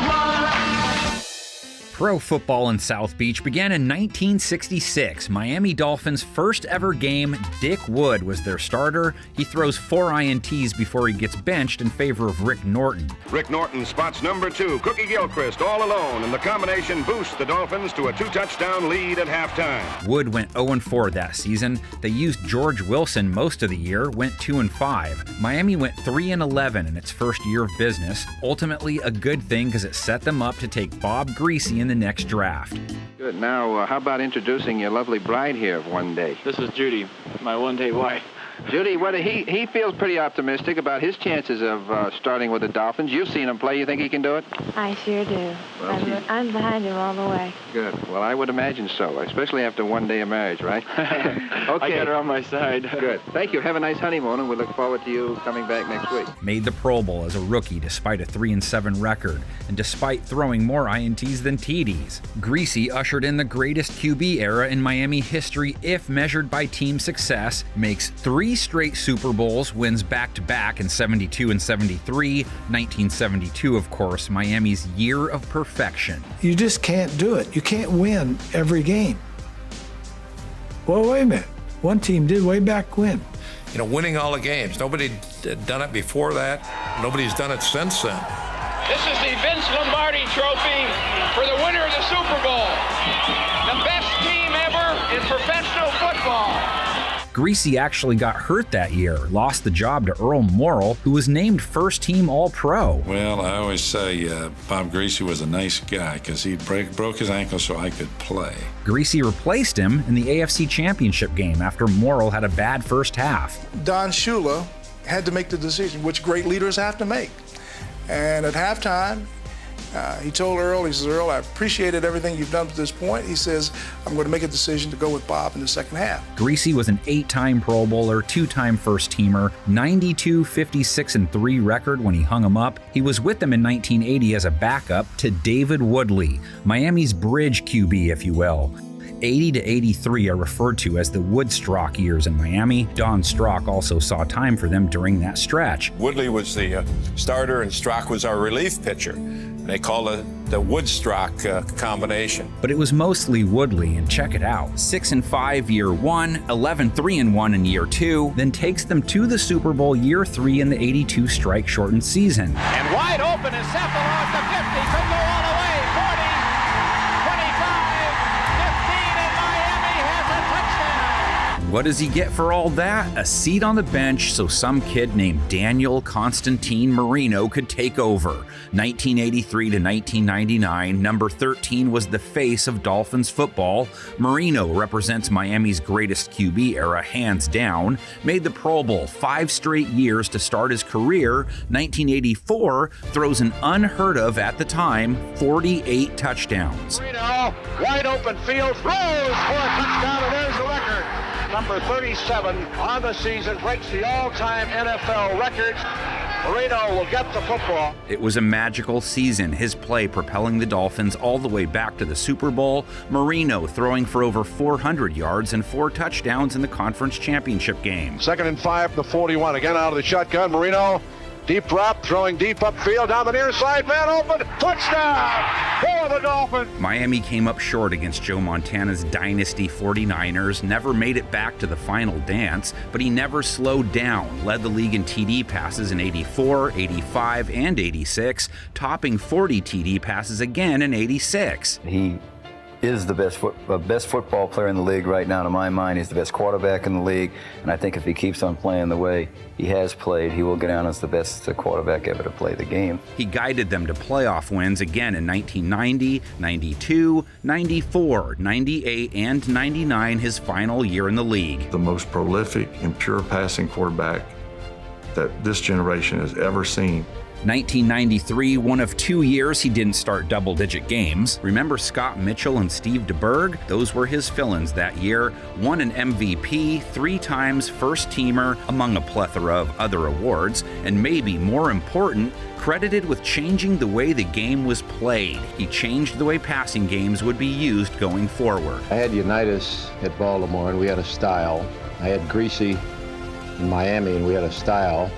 Pro football in South Beach began in 1966. Miami Dolphins' first ever game, Dick Wood was their starter. He throws 4 INTs before he gets benched in favor of Rick Norton. Rick Norton spots number 2, Cookie Gilchrist, all alone, and the combination boosts the Dolphins to a 2-touchdown lead at halftime. Wood went 0-4 that season. They used George Wilson most of the year, went 2-5. Miami went 3-11 in its first year of business. Ultimately a good thing because it set them up to take Bob Greasy in the next draft. Good. Now, how about introducing your lovely bride here of one day? This is Judy, my one-day wife. Judy, well, he feels pretty optimistic about his chances of starting with the Dolphins. You've seen him play. You think he can do it? I sure do. Well, I'm behind him all the way. Good. Well, I would imagine so, especially after one day of marriage, right? Okay. I got her on my side. Good. Thank you. Have a nice honeymoon, and we look forward to you coming back next week. Made the Pro Bowl as a rookie despite a 3-7 record, and despite throwing more INTs than TDs. Greasy ushered in the greatest QB era in Miami history if measured by team success, makes 3 straight Super Bowls, wins back-to-back in 72 and 73, 1972, of course, Miami's year of perfection. You just can't do it. You can't win every game. Well, wait a minute. One team did way back when. You know, winning all the games. Nobody had done it before that. Nobody's done it since then. This is the Vince Lombardi Trophy for the winner of the Super Bowl. The best team ever in professional football. Greasy actually got hurt that year, lost the job to Earl Morrall, who was named first-team All-Pro. Well, I always say Bob Greasy was a nice guy because he broke his ankle so I could play. Greasy replaced him in the AFC Championship game after Morrall had a bad first half. Don Shula had to make the decision, which great leaders have to make. And at halftime, he told Earl, he says, Earl, I appreciated everything you've done to this point. He says, I'm going to make a decision to go with Bob in the second half. Greasy was an 8-time Pro Bowler, 2-time first-teamer, 92, 56-3 record when he hung him up. He was with them in 1980 as a backup to David Woodley, Miami's bridge QB, if you will. 80 to 83 are referred to as the Woodstock years in Miami. Don Strock also saw time for them during that stretch. Woodley was the starter and Strock was our relief pitcher. They call it the Woodstock combination. But it was mostly Woodley, and check it out. 6-5 year 1, 11-3-1 in year 2, then takes them to the Super Bowl year 3 in the 82 strike-shortened season. And wide open is Sefalo at the 50, could go all the way, 40, 25, 15, and Miami has a touchdown. What does he get for all that? A seat on the bench so some kid named Daniel Constantine Marino could take over. 1983 to 1999, number 13 was the face of Dolphins football. Marino represents Miami's greatest QB era, hands down. Made the Pro Bowl 5 straight years to start his career. 1984, throws an unheard of at the time 48 touchdowns. Marino, wide open field, throws for a touchdown, and there's the record. Number 37 on the season breaks the all-time NFL record. Marino will get the football. It was a magical season, his play propelling the Dolphins all the way back to the Super Bowl. Marino throwing for over 400 yards and 4 touchdowns in the conference championship game. 2nd and 5 from the 41. Again out of the shotgun. Marino, deep drop, throwing deep upfield down the near side. Man open. Touchdown for the Dolphins. Miami came up short against Joe Montana's dynasty 49ers, never made it back to the final dance, but he never slowed down, led the league in TD passes in 84, 85, and 86, topping 40 TD passes again in 86. He is the best football player in the league right now, to my mind. He's the best quarterback in the league, and I think if he keeps on playing the way he has played, he will go down as the best quarterback ever to play the game. He guided them to playoff wins again in 1990, 92, 94, 98, and 99, his final year in the league. The most prolific and pure passing quarterback that this generation has ever seen. 1993, one of 2 years he didn't start double-digit games. Remember Scott Mitchell and Steve DeBerg? Those were his fill-ins that year. Won an MVP, 3 times first-teamer, among a plethora of other awards, and maybe more important, credited with changing the way the game was played. He changed the way passing games would be used going forward. I had Unitas at Baltimore, and we had a style. I had Greasy in Miami, and we had a style.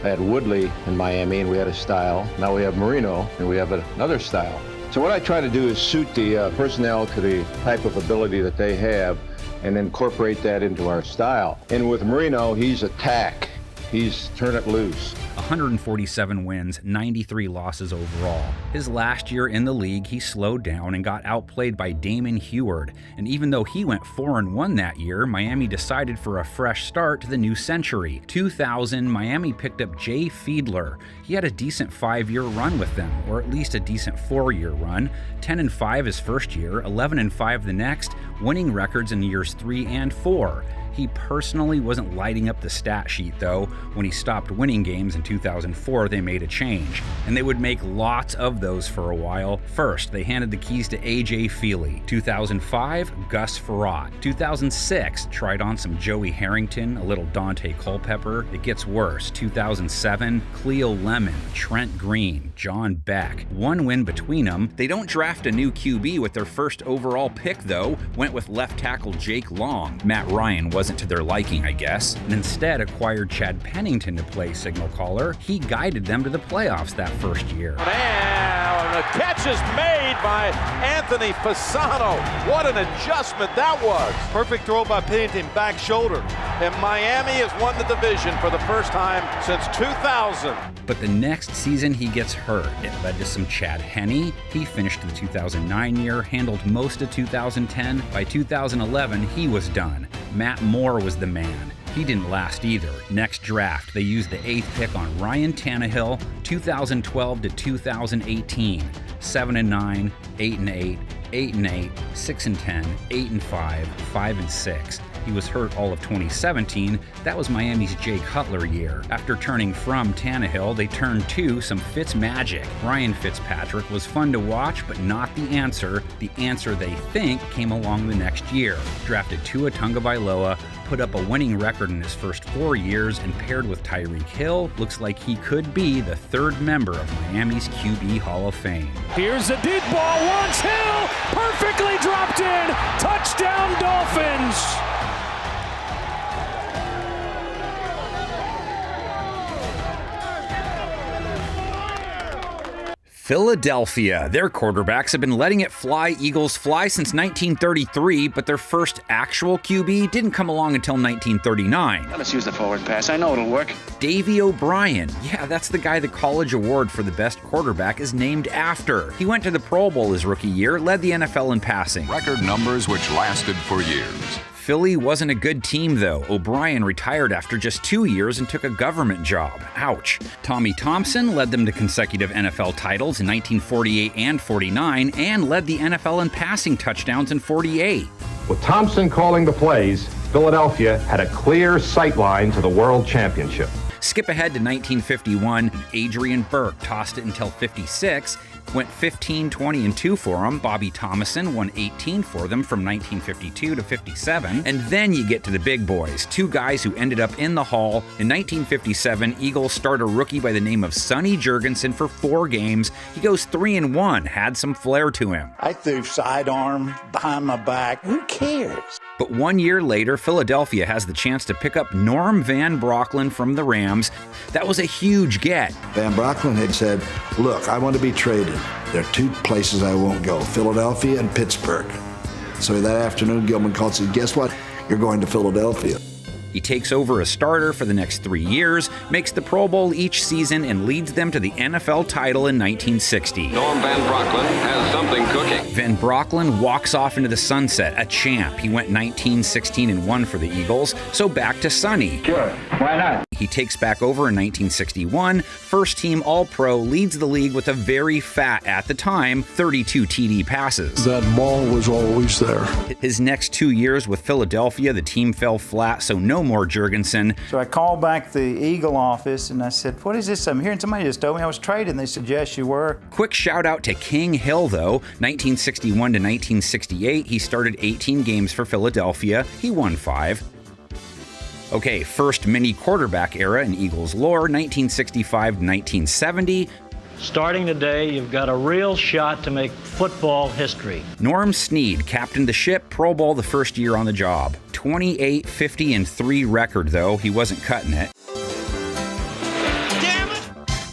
I had Woodley in Miami, and we had a style. Now we have Marino, and we have another style. So what I try to do is suit the personnel to the type of ability that they have and incorporate that into our style. And with Marino, he's attack. He's turn it loose. 147 wins, 93 losses overall. His last year in the league, he slowed down and got outplayed by Damon Heward. And even though he went 4-1 that year, Miami decided for a fresh start to the new century. 2000, Miami picked up Jay Fiedler. He had a decent 5-year run with them, or at least a decent 4-year run. 10-5 his first year, 11-5 the next, winning records in years 3 and 4. He personally wasn't lighting up the stat sheet, though. When he stopped winning games in 2004, they made a change, and they would make lots of those for a while. First, they handed the keys to A.J. Feely. 2005, Gus Frerotte. 2006, tried on some Joey Harrington, a little Dante Culpepper. It gets worse. 2007, Cleo Lemon, Trent Green, John Beck. 1 win between them. They don't draft a new QB with their first overall pick, though. Went with left tackle Jake Long. Matt Ryan wasn't to their liking, I guess, and instead acquired Chad Pennington to play signal caller. He guided them to the playoffs that first year. And the catch is made by Anthony Fasano. What an adjustment that was. Perfect throw by Pennington, back shoulder. And Miami has won the division for the first time since 2000. But the next season he gets hurt. It led to some Chad Henne. He finished the 2009 year, handled most of 2010. By 2011, he was done. Matt Moore was the man. He didn't last either. Next draft, they used the 8th pick on Ryan Tannehill, 2012 to 2018. 7-9, 8-8, 8-8, 6-10, 8-5, 5-6. He was hurt all of 2017. That was Miami's Jay Cutler year. After turning from Tannehill, they turned to some Fitz magic. Ryan Fitzpatrick was fun to watch, but not the answer. The answer they think came along the next year. Drafted Tua Tagovailoa, put up a winning record in his first 4 years, and paired with Tyreek Hill, looks like he could be the 3rd member of Miami's QB Hall of Fame. Here's a deep ball, wants Hill, perfectly dropped in, touchdown Dolphins! Philadelphia. Their quarterbacks have been letting it fly, Eagles fly, since 1933, but their first actual QB didn't come along until 1939. Let's use the forward pass. I know it'll work. Davey O'Brien. Yeah, that's the guy the college award for the best quarterback is named after. He went to the Pro Bowl his rookie year, led the NFL in passing. Record numbers which lasted for years. Philly wasn't a good team, though. O'Brien retired after just 2 years and took a government job. Ouch. Tommy Thompson led them to consecutive NFL titles in 1948 and 49, and led the NFL in passing touchdowns in 48. With Thompson calling the plays, Philadelphia had a clear sight line to the World Championship. Skip ahead to 1951. Adrian Burke tossed it until 56. Went 15, 20, and 2 for him. Bobby Thomason won 18 for them from 1952 to 57. And then you get to the big boys, 2 guys who ended up in the Hall. In 1957, Eagles start a rookie by the name of Sonny Jurgensen for 4 games. He goes 3-1, had some flair to him. I threw sidearm behind my back. Who cares? But 1 year later, Philadelphia has the chance to pick up Norm Van Brocklin from the Rams. That was a huge get. Van Brocklin had said, look, I want to be traded. There are 2 places I won't go, Philadelphia and Pittsburgh. So that afternoon, Gilman called and said, guess what? You're going to Philadelphia. He takes over as starter for the next 3 years, makes the Pro Bowl each season, and leads them to the NFL title in 1960. Norm Van Brocklin has something cooking. Van Brocklin walks off into the sunset, a champ. He went 19-16-1 for the Eagles, so back to Sonny. Sure, why not? He takes back over in 1961, first-team All-Pro, leads the league with a very fat, at the time, 32 TD passes. That ball was always there. His next 2 years with Philadelphia, the team fell flat, so no more Jurgensen. So I called back the Eagle office and I said, what is this? I'm hearing somebody just told me I was traded. And they said, yes, you were. Quick shout out to King Hill, though. 1961 to 1968, he started 18 games for Philadelphia. He won 5. Okay, first mini quarterback era in Eagles lore, 1965 to 1970. Starting today, you've got a real shot to make football history. Norm Snead captained the ship, Pro Bowl the first year on the job. 28, 50, and 3 record, though. He wasn't cutting it.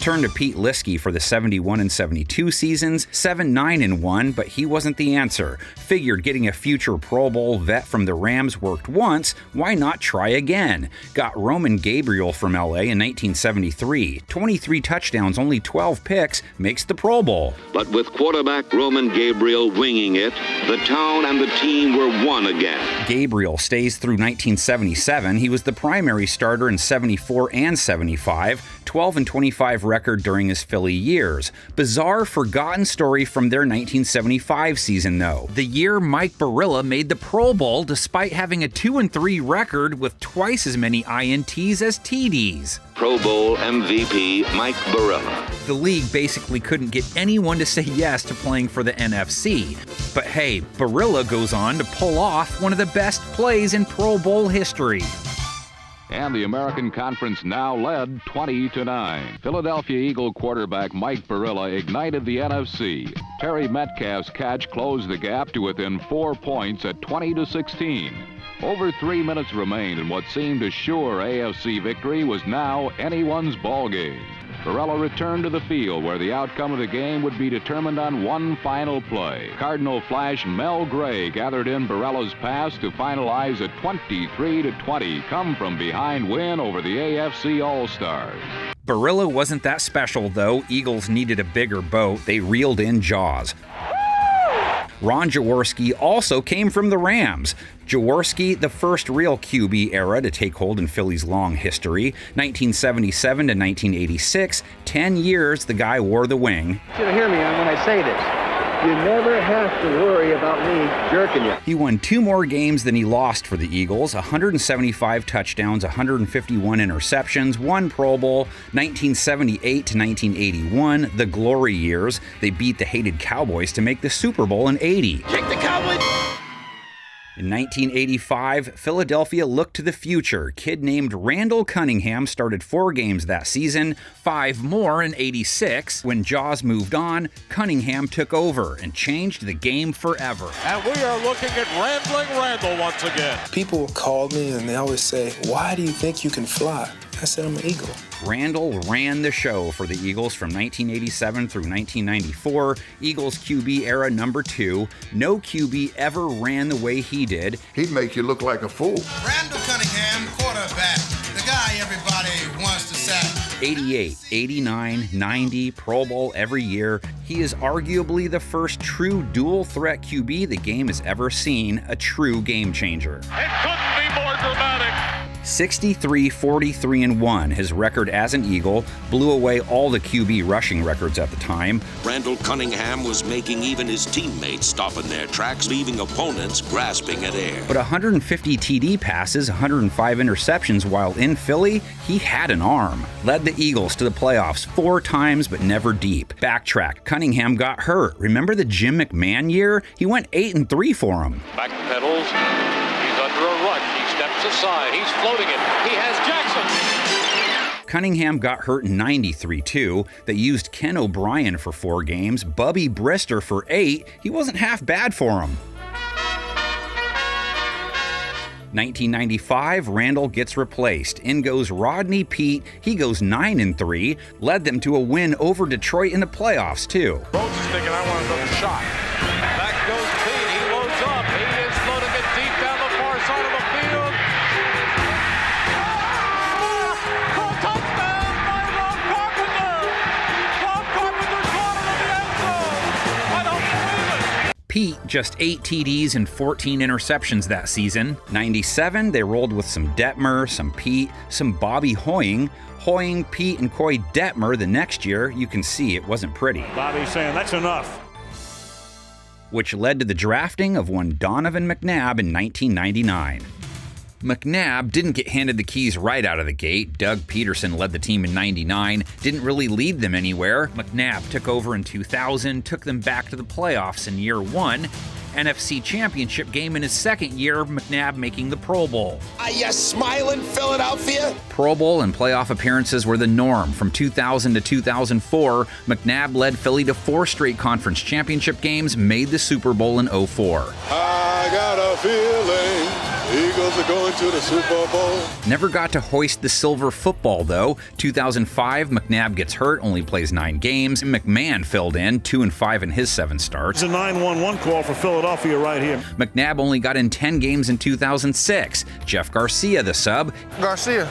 Turned to Pete Liskey for the 71 and 72 seasons, 7-9 and 1, but he wasn't the answer. Figured getting a future Pro Bowl vet from the Rams worked once, why not try again? Got Roman Gabriel from LA in 1973. 23 touchdowns, only 12 picks, makes the Pro Bowl. But with quarterback Roman Gabriel winging it, the town and the team were one again. Gabriel stays through 1977. He was the primary starter in 74 and 75. 12 and 25 record during his Philly years. Bizarre, forgotten story from their 1975 season, though. The year Mike Barilla made the Pro Bowl despite having a 2-3 record with twice as many INTs as TDs. Pro Bowl MVP Mike Barilla. The league basically couldn't get anyone to say yes to playing for the NFC. But hey, Barilla goes on to pull off one of the best plays in Pro Bowl history. And the American Conference now led 20-9. Philadelphia Eagle quarterback Mike Barilla ignited the NFC. Terry Metcalf's catch closed the gap to within 4 points at 20-16. Over 3 minutes remained, and what seemed a sure AFC victory was now anyone's ballgame. Barilla returned to the field where the outcome of the game would be determined on one final play. Cardinal flash Mel Gray gathered in Barilla's pass to finalize a 23-20 come-from-behind win over the AFC All-Stars. Barilla wasn't that special, though. Eagles needed a bigger boat. They reeled in Jaws. Ron Jaworski also came from the Rams. Jaworski, the first real QB era to take hold in Philly's long history. 1977 to 1986, 10 years the guy wore the wing. You should hear me when I say this. You never have to worry about me jerking you. He won 2 more games than he lost for the Eagles, 175 touchdowns, 151 interceptions, 1 Pro Bowl, 1978 to 1981, the glory years. They beat the hated Cowboys to make the Super Bowl in 80. Kick the Cowboys! In 1985, Philadelphia looked to the future. Kid named Randall Cunningham started 4 games that season, 5 more in 86. When Jaws moved on, Cunningham took over and changed the game forever. And we are looking at Rambling Randall once again. People call me and they always say, why do you think you can fly? I said, I'm an eagle. Randall ran the show for the Eagles from 1987 through 1994. Eagles QB era number 2. No QB ever ran the way he did. He'd make you look like a fool. Randall Cunningham, quarterback, the guy everybody wants to sack. 88, 89, 90, Pro Bowl every year. He is arguably the first true dual-threat QB the game has ever seen, a true game changer. It couldn't be more dramatic. 63, 43, and 1. His record as an Eagle blew away all the QB rushing records at the time. Randall Cunningham was making even his teammates stop in their tracks, leaving opponents grasping at air. But 150 TD passes, 105 interceptions while in Philly, he had an arm. Led the Eagles to the playoffs 4 times, but never deep. Backtrack, Cunningham got hurt. Remember the Jim McMahon year? He went 8-3 for him. Back pedals. He's under a rush. He steps aside. He's floating it. He has Jackson. Cunningham got hurt in 93 too. They used Ken O'Brien for 4 games, Bubby Brister for 8. He wasn't half bad for him. 1995, Randall gets replaced. In goes Rodney Peete. He goes 9-3. Led them to a win over Detroit in the playoffs too. Rhodes is thinking, I want another shot. Back goes Peete. He loads up. He is floating it deep down the far side of the field. Touchdown by Rob Carpenter. Rob Carpenter's running to the end zone. I don't believe it. Pete, just 8 TDs and 14 interceptions that season. 97, they rolled with some Detmer, some Pete, some Bobby Hoying, Pete, and Coy Detmer the next year. You can see it wasn't pretty. Bobby's saying that's enough. Which led to the drafting of one Donovan McNabb in 1999. McNabb didn't get handed the keys right out of the gate. Doug Peterson led the team in 99, didn't really lead them anywhere. McNabb took over in 2000, took them back to the playoffs in year 1. NFC Championship game in his second year, McNabb making the Pro Bowl. Are you smiling, Philadelphia? Pro Bowl and playoff appearances were the norm. From 2000 to 2004, McNabb led Philly to 4 straight conference championship games, made the Super Bowl in 04. I got a feeling Eagles are going to the Super Bowl. Never got to hoist the silver football, though. 2005, McNabb gets hurt, only plays 9 games. McMahon filled in, 2-5 in his 7 starts. It's a 9-1-1 call for Philadelphia right here. McNabb only got in 10 games in 2006. Jeff Garcia, the sub. Garcia.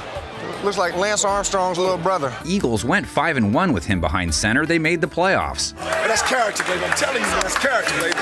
Looks like Lance Armstrong's little brother. Eagles went 5-1 with him behind center. They made the playoffs. That's character, baby. I'm telling you, that's character, baby.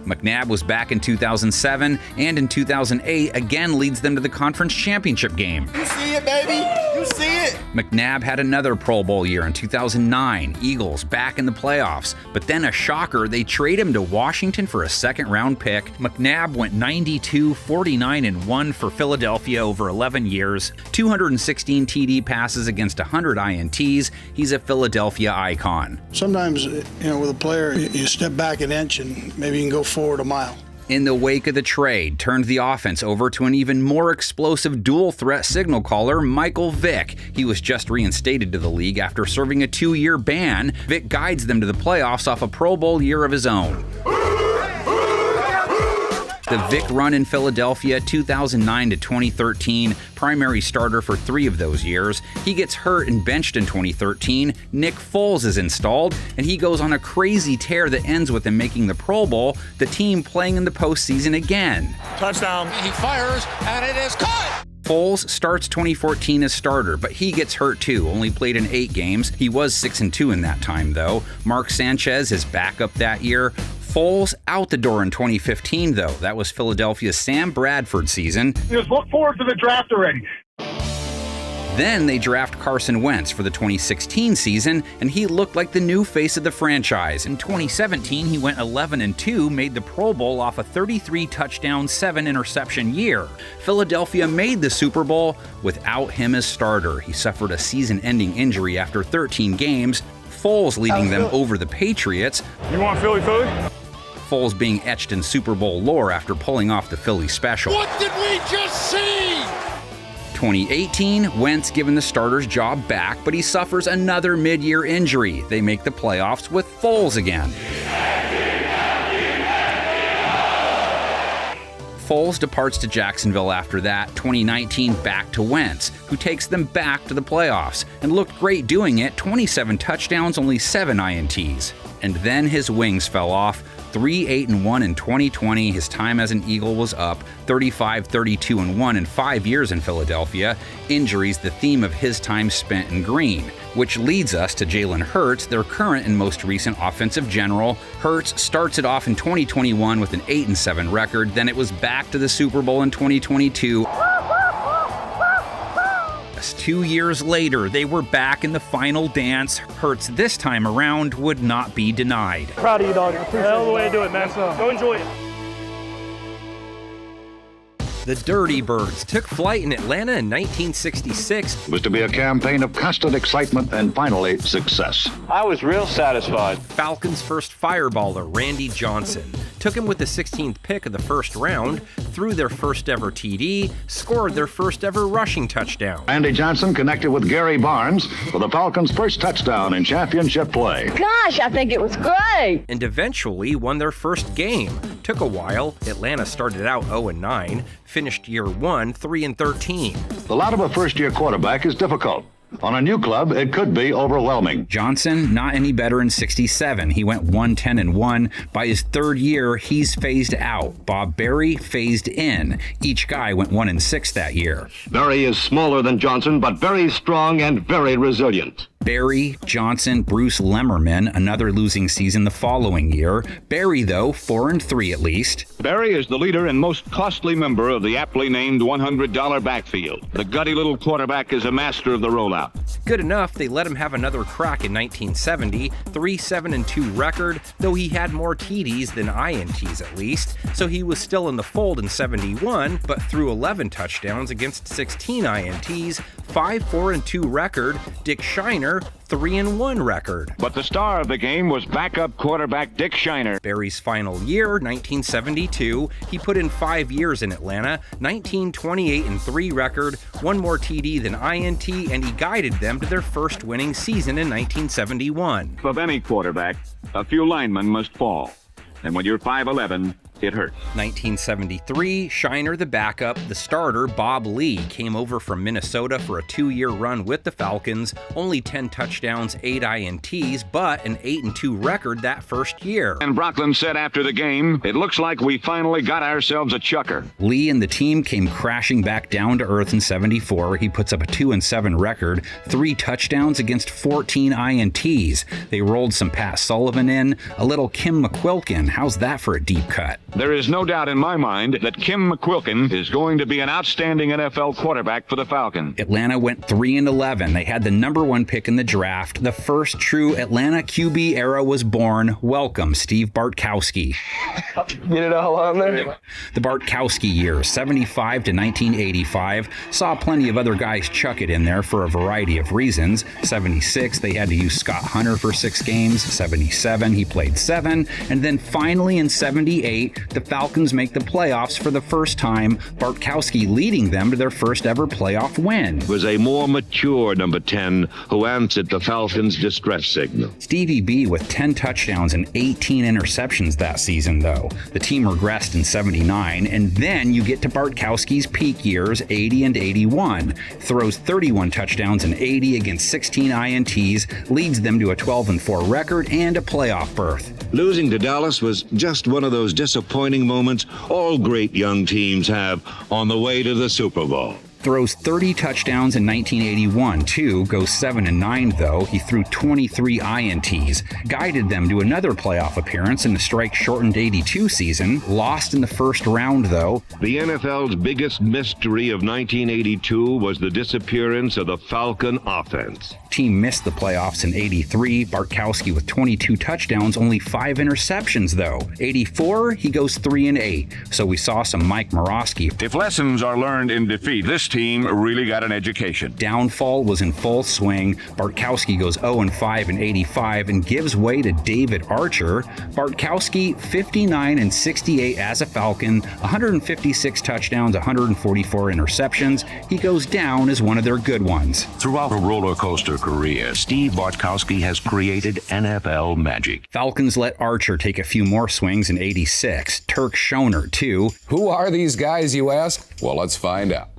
McNabb was back in 2007, and in 2008 again leads them to the conference championship game. You see it, baby. You see it. McNabb had another Pro Bowl year in 2009. Eagles back in the playoffs. But then a shocker, they trade him to Washington for a second-round pick. McNabb went 92, 49-1 for Philadelphia over 11 years. 216 TD passes against 100 INTs. He's a Philadelphia icon. Sometimes, with a player, you step back an inch and maybe you can go forward a mile. In the wake of the trade, turned the offense over to an even more explosive dual-threat signal caller, Michael Vick. He was just reinstated to the league after serving a 2-year ban. Vick guides them to the playoffs off a Pro Bowl year of his own. The Vick run in Philadelphia, 2009 to 2013, primary starter for 3 of those years. He gets hurt and benched in 2013. Nick Foles is installed, and he goes on a crazy tear that ends with him making the Pro Bowl, the team playing in the postseason again. Touchdown. He fires, and it is caught. Foles starts 2014 as starter, but he gets hurt too, only played in 8 games. He was 6-2 in that time, though. Mark Sanchez is backup that year. Foles out the door in 2015, though. That was Philadelphia's Sam Bradford season. Just look forward to the draft already. Then they draft Carson Wentz for the 2016 season, and he looked like the new face of the franchise. In 2017, he went 11-2, made the Pro Bowl off a 33-touchdown, 7-interception year. Philadelphia made the Super Bowl without him as starter. He suffered a season-ending injury after 13 games. Foles leading them over the Patriots. You want Philly? Foles being etched in Super Bowl lore after pulling off the Philly special. What did we just see? 2018, Wentz given the starter's job back, but he suffers another mid-year injury. They make the playoffs with Foles again. Foles departs to Jacksonville after that. 2019, back to Wentz, who takes them back to the playoffs and looked great doing it. 27 touchdowns, only 7 INTs. And then his wings fell off. 3-8-1 in 2020. His time as an Eagle was up. 35-32-1 in 5 years in Philadelphia. Injuries, the theme of his time spent in green. Which leads us to Jalen Hurts, their current and most recent offensive general. Hurts starts it off in 2021 with an 8-7 record. Then it was back to the Super Bowl in 2022. 2 years later, they were back in the final dance. Hurts this time around would not be denied. Proud of you, dog. Hell of the way to do it, man. Go enjoy it. The Dirty Birds took flight in Atlanta in 1966. It was to be a campaign of constant excitement and finally success. I was real satisfied. Falcons' first fireballer, Randy Johnson, took him with the 16th pick of the first round, threw their first ever TD, scored their first ever rushing touchdown. Randy Johnson connected with Gary Barnes for the Falcons' first touchdown in championship play. Gosh, I think it was great. And eventually won their first game. Took a while. Atlanta started out 0-9, finished year 1 3-13. The lot of a first-year quarterback is difficult. On a new club, it could be overwhelming. Johnson, not any better in 67. He went 1-10-1. By his 3rd year, he's phased out. Bob Berry phased in. Each guy went 1-6 that year. Berry is smaller than Johnson, but very strong and very resilient. Barry, Johnson, Bruce Lemmerman, another losing season the following year. Barry, though, 4-3 at least. Barry is the leader and most costly member of the aptly named $100 backfield. The gutty little quarterback is a master of the rollout. Good enough, they let him have another crack in 1970, 3-7-2 record, though he had more TDs than INTs at least, so he was still in the fold in 71, but threw 11 touchdowns against 16 INTs, 5-4-2 record, Dick Shiner, 3-1 record. But the star of the game was backup quarterback Dick Shiner. Barry's final year, 1972, he put in 5 years in Atlanta, 19-28-3 record, one more TD than INT, and he guided them to their first winning season in 1971. Of any quarterback, a few linemen must fall. And when you're 5'11", it hurts. 1973, Shiner, the backup, the starter, Bob Lee, came over from Minnesota for a 2-year run with the Falcons, only 10 touchdowns, 8 INTs, but an 8-2 record that first year. And Brocklin said after the game, "It looks like we finally got ourselves a chucker." Lee and the team came crashing back down to earth in 74. He puts up a 2-7 record, 3 touchdowns against 14 INTs. They rolled some Pat Sullivan in, a little Kim McQuilkin. How's that for a deep cut? There is no doubt in my mind that Kim McQuilkin is going to be an outstanding NFL quarterback for the Falcons. Atlanta went 3-11. They had the #1 pick in the draft. The first true Atlanta QB era was born. Welcome, Steve Bartkowski. Get it all on there? The Bartkowski years, 75 to 1985, saw plenty of other guys chuck it in there for a variety of reasons. 76, they had to use Scott Hunter for 6 games. 77, he played 7. And then finally in 78, the Falcons make the playoffs for the first time, Bartkowski leading them to their first ever playoff win. It was a more mature number 10 who answered the Falcons' distress signal. Stevie B with 10 touchdowns and 18 interceptions that season, though. The team regressed in 79, and then you get to Bartkowski's peak years, 80 and 81. Throws 31 touchdowns and 80 against 16 INTs, leads them to a 12-4 record and a playoff berth. Losing to Dallas was just one of those disappointing moments all great young teams have on the way to the Super Bowl. Throws 30 touchdowns in 1981, too. Goes 7-9, though. He threw 23 INTs. Guided them to another playoff appearance in the strike-shortened 82 season. Lost in the first round, though. The NFL's biggest mystery of 1982 was the disappearance of the Falcon offense. Team missed the playoffs in 83. Bartkowski with 22 touchdowns, only 5 interceptions, though. 84, he goes 3-8. So we saw some Mike Morosky. If lessons are learned in defeat, this team really got an education. Downfall was in full swing. Bartkowski goes 0-5 in 85 and gives way to David Archer. Bartkowski 59-68 as a Falcon, 156 touchdowns, 144 interceptions. He goes down as one of their good ones. Throughout a roller coaster career, Steve Bartkowski has created NFL magic. Falcons let Archer take a few more swings in 86. Turk Schoner, too. Who are these guys, you ask? Well, let's find out.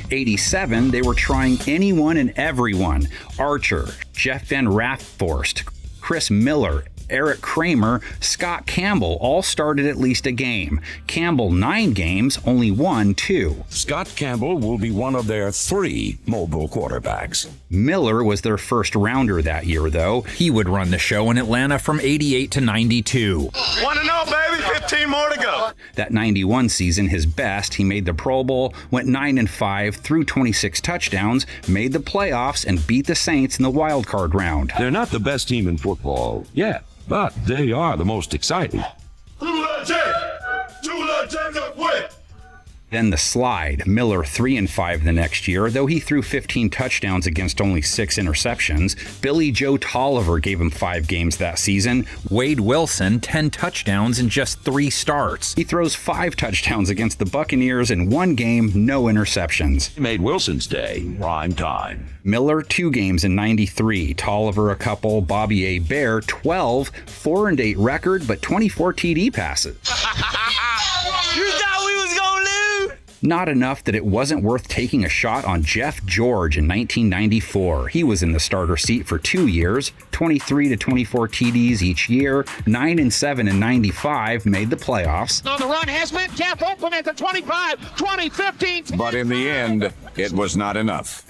87, they were trying anyone and everyone. Archer, Jeff Van Rathforst, Chris Miller, Eric Kramer, Scott Campbell all started at least a game. Campbell 9 games, only won 2. Scott Campbell will be one of their 3 mobile quarterbacks. Miller was their first rounder that year, though. He would run the show in Atlanta from 88 to 92. 1-0, baby, 15 more to go. That 91 season, his best, he made the Pro Bowl, went 9-5, threw 26 touchdowns, made the playoffs, and beat the Saints in the wild card round. They're not the best team in football yet, but they are the most exciting. Then the slide. Miller 3-5 the next year, though he threw 15 touchdowns against only 6 interceptions. Billy Joe Tolliver gave him 5 games that season. Wade Wilson 10 touchdowns in just 3 starts. He throws 5 touchdowns against the Buccaneers in 1 game, no interceptions. He made Wilson's day prime time. Miller 2 games in 93. Tolliver a couple. Bobby A. Bear 12, 4-8 record, but 24 TD passes. You thought we was gonna lose? Not enough that it wasn't worth taking a shot on Jeff George in 1994. He was in the starter seat for 2 years, 23 to 24 TDs each year, 9-7 in 95, made the playoffs. On the run, Hesman, Jeff open at the 25, 20, 15. But in the end, it was not enough.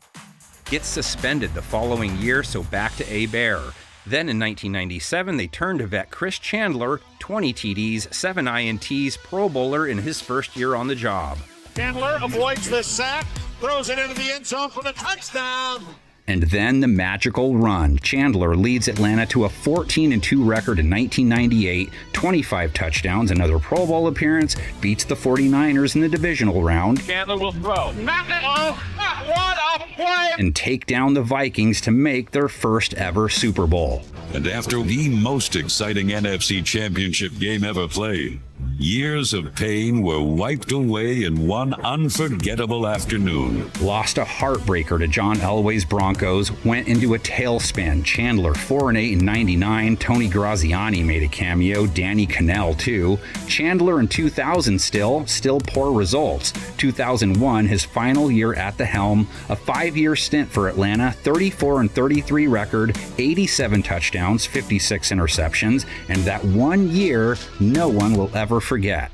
Gets suspended the following year, so back to A-Bear. Then in 1997, they turned to vet Chris Chandler, 20 TDs, 7 INTs, Pro Bowler in his first year on the job. Chandler avoids the sack, throws it into the end zone for the touchdown. And then the magical run. Chandler leads Atlanta to a 14-2 record in 1998, 25 touchdowns, another Pro Bowl appearance, beats the 49ers in the divisional round. Chandler will throw. Knock it off. What a play. And take down the Vikings to make their first ever Super Bowl. And after the most exciting NFC Championship game ever played, years of pain were wiped away in one unforgettable afternoon. Lost a heartbreaker to John Elway's Broncos, went into a tailspin. Chandler 4-8 in 99, Tony Graziani made a cameo, Danny Cannell too. Chandler in 2000 still poor results. 2001, his final year at the helm, a 5-year stint for Atlanta, 34-33 record, 87 touchdowns, 56 interceptions, and that 1 year no one will ever forget.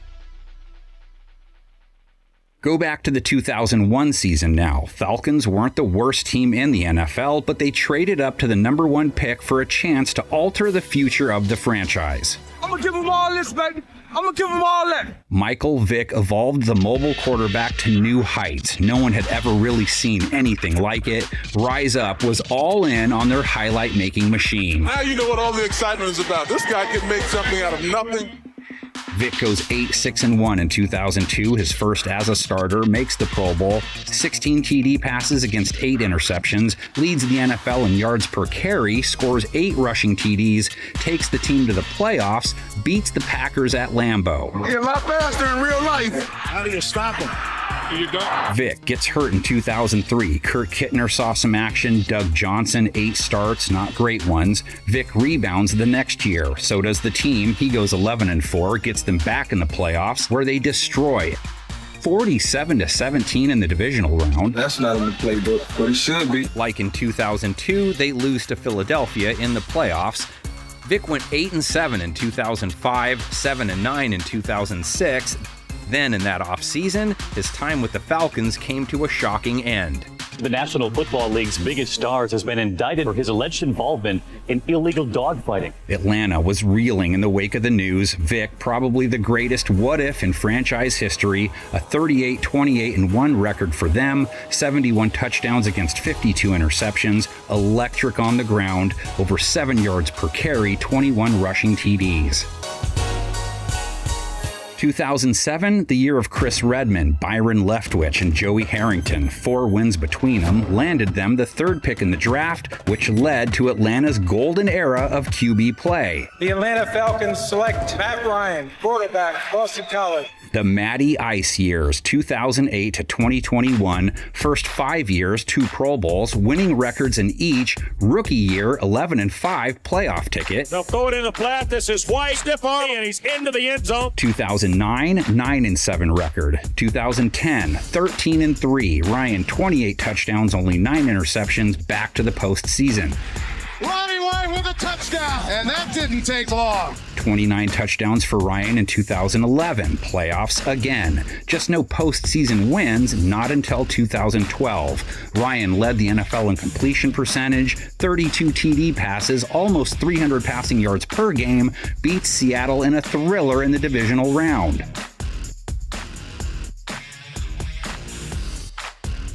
Go back to the 2001 season now. Falcons weren't the worst team in the NFL, but they traded up to the number 1 pick for a chance to alter the future of the franchise. I'm gonna give them all this, baby. I'm gonna give them all that. Michael Vick evolved the mobile quarterback to new heights. No one had ever really seen anything like it. Rise Up was all in on their highlight-making machine. Now you know what all the excitement is about. This guy can make something out of nothing. Vick goes 8-6-1 in 2002, his first as a starter, makes the Pro Bowl, 16 TD passes against 8 interceptions, leads the NFL in yards per carry, scores 8 rushing TDs, takes the team to the playoffs, beats the Packers at Lambeau. He's a lot faster in real life. How do you stop him? You don't. Vick gets hurt in 2003. Kurt Kittner saw some action. Doug Johnson, 8 starts, not great ones. Vick rebounds the next year. So does the team. He goes 11-4, gets them back in the playoffs, where they destroy 47-17 in the divisional round. That's not in the playbook, but it should be. Like in 2002, they lose to Philadelphia in the playoffs. Vick went 8-7 in 2005, 7-9 in 2006. Then in that offseason, his time with the Falcons came to a shocking end. The National Football League's biggest stars has been indicted for his alleged involvement in illegal dogfighting. Atlanta was reeling in the wake of the news. Vick, probably the greatest what-if in franchise history, a 38-28-1 record for them, 71 touchdowns against 52 interceptions, electric on the ground, over 7 yards per carry, 21 rushing TDs. 2007, the year of Chris Redman, Byron Leftwich, and Joey Harrington. 4 wins between them landed them the 3rd pick in the draft, which led to Atlanta's golden era of QB play. The Atlanta Falcons select Matt Ryan, quarterback, Boston College. The Matty Ice years, 2008 to 2021, first 5 years, 2 Pro Bowls, winning records in each. Rookie year, 11-5 playoff ticket. They'll throw it in the flat. This is White, stiff arm, and he's into the end zone. 2009, 9-7 record. 2010, 13-3. Ryan, 28 touchdowns, only 9 interceptions, back to the postseason. Ronnie White with a touchdown, and that didn't take long. 29 touchdowns for Ryan in 2011. Playoffs again. Just no postseason wins, not until 2012. Ryan led the NFL in completion percentage, 32 TD passes, almost 300 passing yards per game, beats Seattle in a thriller in the divisional round.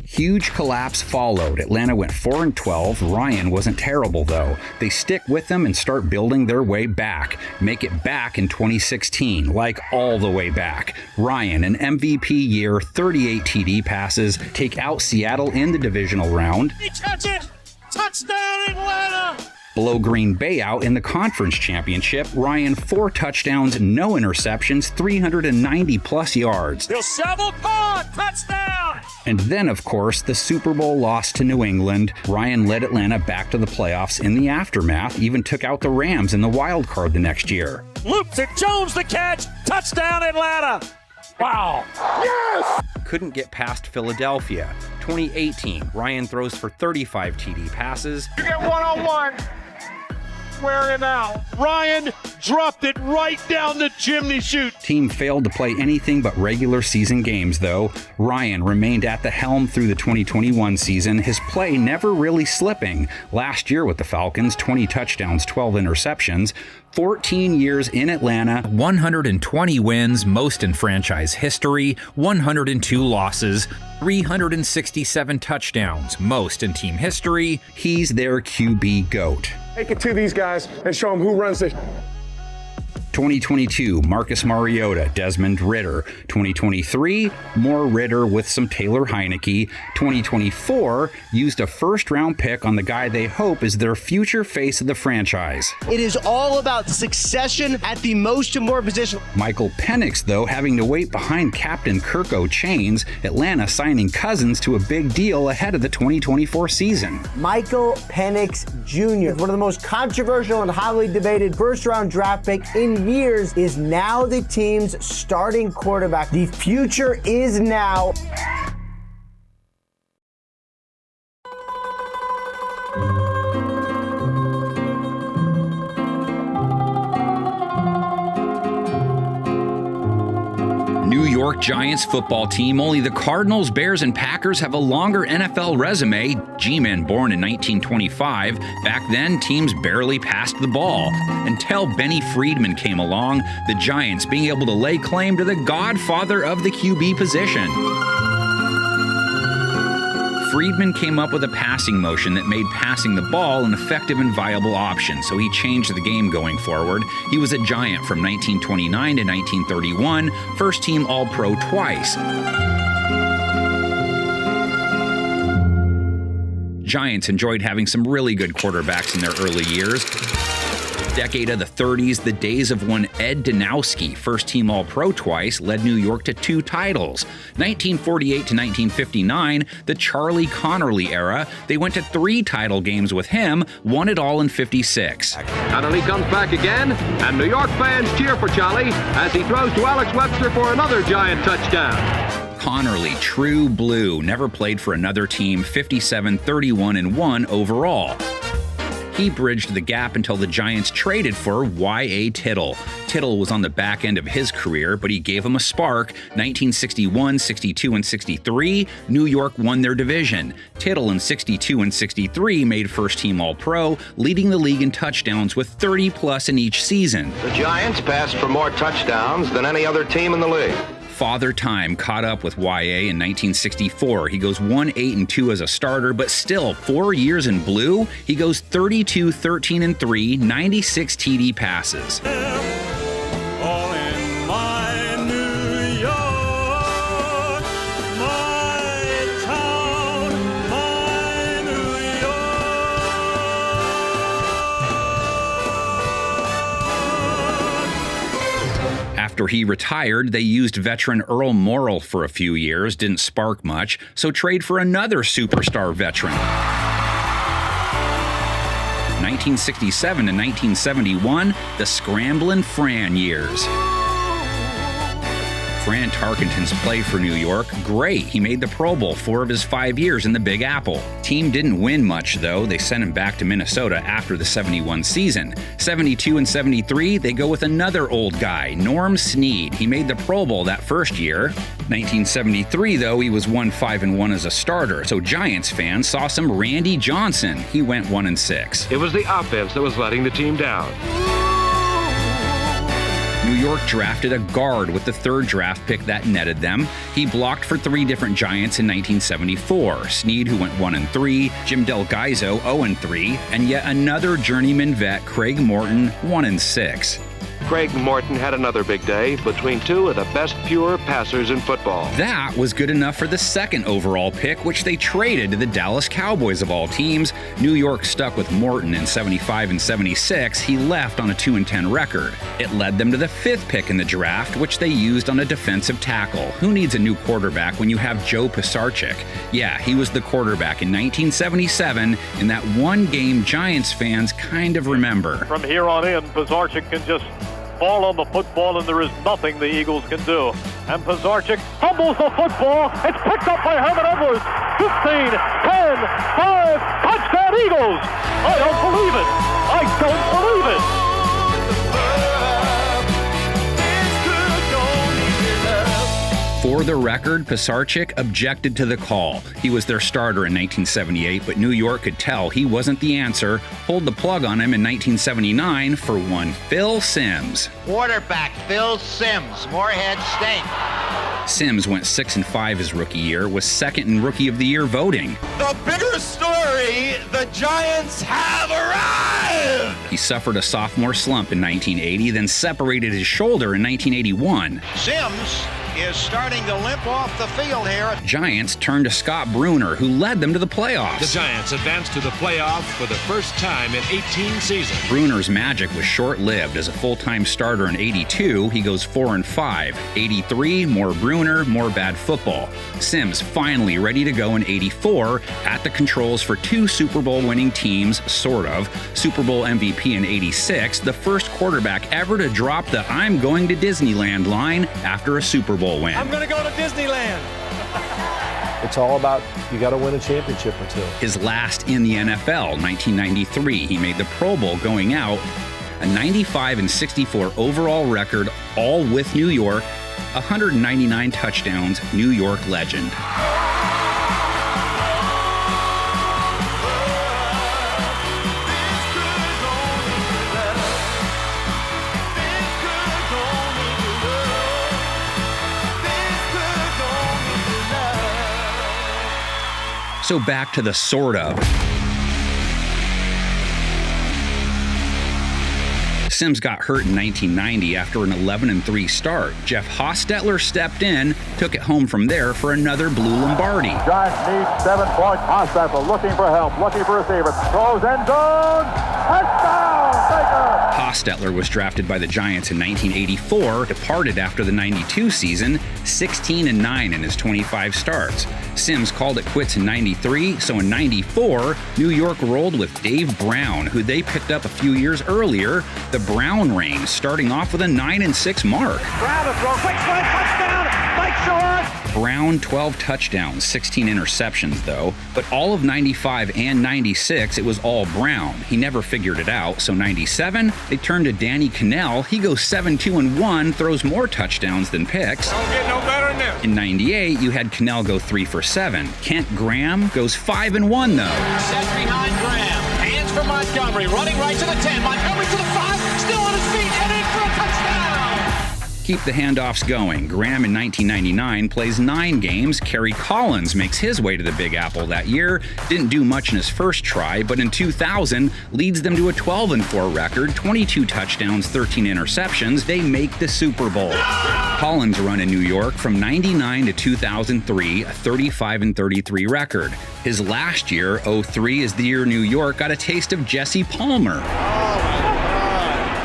Huge collapse followed. Atlanta went 4-12. Ryan wasn't terrible though. They stick with them and start building their way back. Make it back in 2016, like all the way back. Ryan, an MVP year, 38 TD passes, take out Seattle in the divisional round. He touches! Touchdown Atlanta! Blow Green Bay out in the conference championship. Ryan, 4 touchdowns, no interceptions, 390 plus yards. He'll shovel caught! Touchdown! And then, of course, the Super Bowl loss to New England. Ryan led Atlanta back to the playoffs in the aftermath, even took out the Rams in the wild card the next year. Loops it, Jones the catch! Touchdown Atlanta! Wow! Yes! Couldn't get past Philadelphia. 2018, Ryan throws for 35 TD passes. You get one-on-one. wearing out. Ryan dropped it right down the chimney chute. Team failed to play anything but regular season games, though. Ryan remained at the helm through the 2021 season, his play never really slipping. Last year with the Falcons, 20 touchdowns, 12 interceptions. 14 years in Atlanta, 120 wins, most in franchise history, 102 losses, 367 touchdowns, most in team history. He's their QB GOAT. Take it to these guys and show them who runs it. 2022, Marcus Mariota, Desmond Ridder. 2023, more Ridder with some Taylor Heineke. 2024, used a first-round pick on the guy they hope is their future face of the franchise. It is all about succession at the most important position. Michael Penix, though, having to wait behind Captain Kirk O'Chains, Atlanta signing Cousins to a big deal ahead of the 2024 season. Michael Penix Jr., one of the most controversial and highly debated first-round draft pick in years, is now the team's starting quarterback. The future is now. New York Giants football team. Only the Cardinals, Bears, and Packers have a longer NFL resume. G-Men born in 1925. Back then, teams barely passed the ball. Until Benny Friedman came along, the Giants being able to lay claim to the godfather of the QB position. Friedman came up with a passing motion that made passing the ball an effective and viable option, so he changed the game going forward. He was a Giant from 1929 to 1931, first-team All-Pro twice. Giants enjoyed having some really good quarterbacks in their early years. Decade of the 30s, the days of one Ed Danowski, first-team All-Pro twice, led New York to 2 titles. 1948 to 1959, the Charlie Connerly era, they went to 3 title games with him, won it all in 56. Connerly comes back again, and New York fans cheer for Charlie as he throws to Alex Webster for another Giant touchdown. Connerly, true blue, never played for another team, 57, 31, and 1 overall. He bridged the gap until the Giants traded for Y.A. Tittle. Tittle was on the back end of his career, but he gave him a spark. 1961, 62, and 63, New York won their division. Tittle in 62 and 63 made first-team All-Pro, leading the league in touchdowns with 30-plus in each season. The Giants passed for more touchdowns than any other team in the league. Father Time caught up with Y.A. in 1964. He goes 1-8-2 as a starter, but still 4 years in blue. He goes 32, 13, and 3, 96 TD passes. All in my New York, my town, my New York. After he retired, they used veteran Earl Morrall for a few years, didn't spark much, so trade for another superstar veteran. 1967 to 1971, the Scramblin' Fran years. Fran Tarkenton's play for New York, great. He made the Pro Bowl 4 of his 5 years in the Big Apple. Team didn't win much, though. They sent him back to Minnesota after the 71 season. 72 and 73, they go with another old guy, Norm Snead. He made the Pro Bowl that first year. 1973, though, he was 1-5-1 as a starter, so Giants fans saw some Randy Johnson. He went 1-6. It was the offense that was letting the team down. New York drafted a guard with the 3rd draft pick that netted them. He blocked for 3 different Giants in 1974. Snead, who went 1-3, Jim Del Gaizo 0-3, and yet another journeyman vet, Craig Morton, 1-6. Craig Morton had another big day between 2 of the best pure passers in football. That was good enough for the 2nd overall pick, which they traded to the Dallas Cowboys of all teams. New York stuck with Morton in 75 and 76. He left on a 2-10 record. It led them to the 5th pick in the draft, which they used on a defensive tackle. Who needs a new quarterback when you have Joe Pisarcik? Yeah, he was the quarterback in 1977 in that one game Giants fans kind of remember. From here on in, Pisarcik can just fall on the football, and there is nothing the Eagles can do. And Pisarcik fumbles the football. It's picked up by Herman Edwards. 15, 10, 5, touchdown Eagles! I don't believe it! I don't believe it! For the record, Pisarcik objected to the call. He was their starter in 1978, but New York could tell he wasn't the answer, pulled the plug on him in 1979 for one Phil Simms. Quarterback Phil Simms, Moorhead State. Simms went 6-5 his rookie year, was second in Rookie of the Year voting. The bigger story, the Giants have arrived! He suffered a sophomore slump in 1980, then separated his shoulder in 1981. Simms is starting to limp off the field here. Giants turned to Scott Bruner, who led them to the playoffs. The Giants advanced to the playoffs for the first time in 18 seasons. Bruner's magic was short-lived. As a full-time starter in 82, he goes 4-5. 83, more Bruner, more bad football. Simms finally ready to go in 84, at the controls for two Super Bowl winning teams, sort of. Super Bowl MVP in 86, the first quarterback ever to drop the "I'm going to Disneyland" line after a Super Bowl win. I'm going to go to Disneyland. It's all about, you got to win a championship or two. His last in the NFL, 1993, he made the Pro Bowl going out. A 95-64 overall record, all with New York. 199 touchdowns, New York legend. So back to the sort of. Simms got hurt in 1990 after an 11-3 start. Jeff Hostetler stepped in, took it home from there for another blue Lombardi. Giants need 7 points. Hostetler looking for help, looking for receiver. Throws end zone. Touchdown, Baker! Hostetler was drafted by the Giants in 1984, departed after the 92 season, 16-9 in his 25 starts. Simms called it quits in 93, so in 94, New York rolled with Dave Brown, who they picked up a few years earlier. The Brown reign, starting off with a 9-6 mark. Brown to throw, quick slide, touchdown, Mike Short! Brown, 12 touchdowns, 16 interceptions though, but all of 95 and 96, it was all Brown. He never figured it out, so 97, they turned to Danny Cannell. He goes 7-2-1, throws more touchdowns than picks. Don't get no better than this. In 98, you had Cannell go 3 for 7. Kent Graham goes 5-1 though. Set behind Graham. Hands for Montgomery. Running right to the 10. Montgomery to the 5. Still on his feet. And in for a touchdown. Keep the handoffs going. Graham in 1999 plays 9 games. Kerry Collins makes his way to the Big Apple that year. Didn't do much in his first try, but in 2000 leads them to a 12-4 record, 22 touchdowns, 13 interceptions. They make the Super Bowl. Collins' run in New York from 99 to 2003, a 35-33 record. His last year, 03, is the year New York got a taste of Jesse Palmer.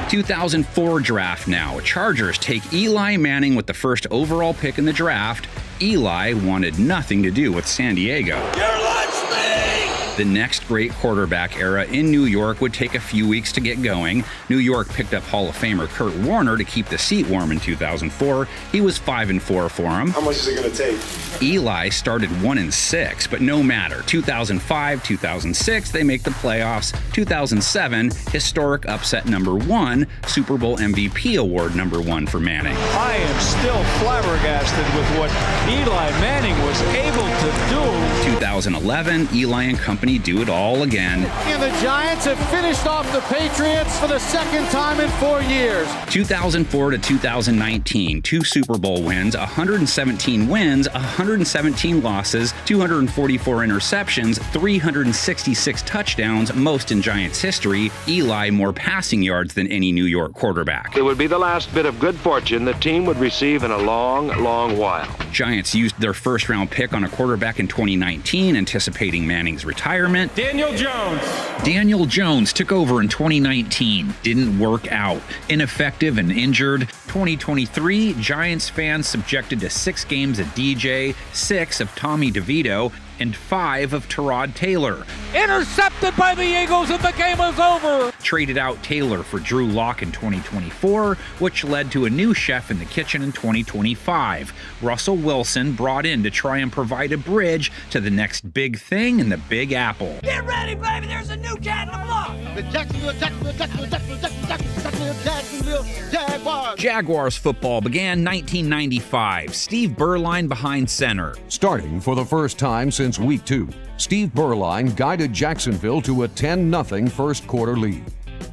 2004 draft now. Chargers take Eli Manning with the first overall pick in the draft. Eli wanted nothing to do with San Diego. The next great quarterback era in New York would take a few weeks to get going. New York picked up Hall of Famer Kurt Warner to keep the seat warm in 2004. He was 5-4 for him. How much is it going to take? Eli started 1-6, but no matter. 2005, 2006, they make the playoffs. 2007, historic upset #1, Super Bowl MVP award #1 for Manning. I am still flabbergasted with what Eli Manning was able to do. 2011, Eli and company do it all again. And the Giants have finished off the Patriots for the second time in 4 years. 2004 to 2019, 2 Super Bowl wins, 117 wins, 117 losses, 244 interceptions, 366 touchdowns, most in Giants history. Eli more passing yards than any New York quarterback. It would be the last bit of good fortune the team would receive in a long, long while. Giants used their first-round pick on a quarterback in 2019, anticipating Manning's retirement. Daniel Jones. Daniel Jones took over in 2019. Didn't work out. Ineffective and injured. 2023, Giants fans subjected to 6 games of DJ, 6 of Tommy DeVito. and 5 of Tyrod Taylor. Intercepted by the Eagles and the game is over. Traded out Taylor for Drew Lock in 2024, which led to a new chef in the kitchen in 2025. Russell Wilson brought in to try and provide a bridge to the next big thing in the Big Apple. Get ready, baby, there's a new cat in the block. The Jacksonville Jaguars. Jaguars football began 1995. Steve Berline behind center. Starting for the first time since week 2, Steve Berline guided Jacksonville to a 10-0 first quarter lead.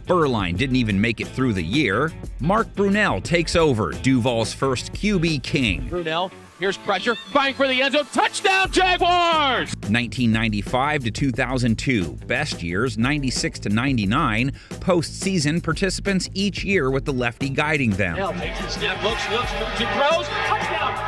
Berline didn't even make it through the year. Mark Brunell takes over, Duval's first QB king. Brunell, here's pressure, fighting for the end zone, touchdown Jaguars! 1995 to 2002, best years 96 to 99, postseason participants each year with the lefty guiding them. Now takes the snap, looks, moves and throws, touchdown!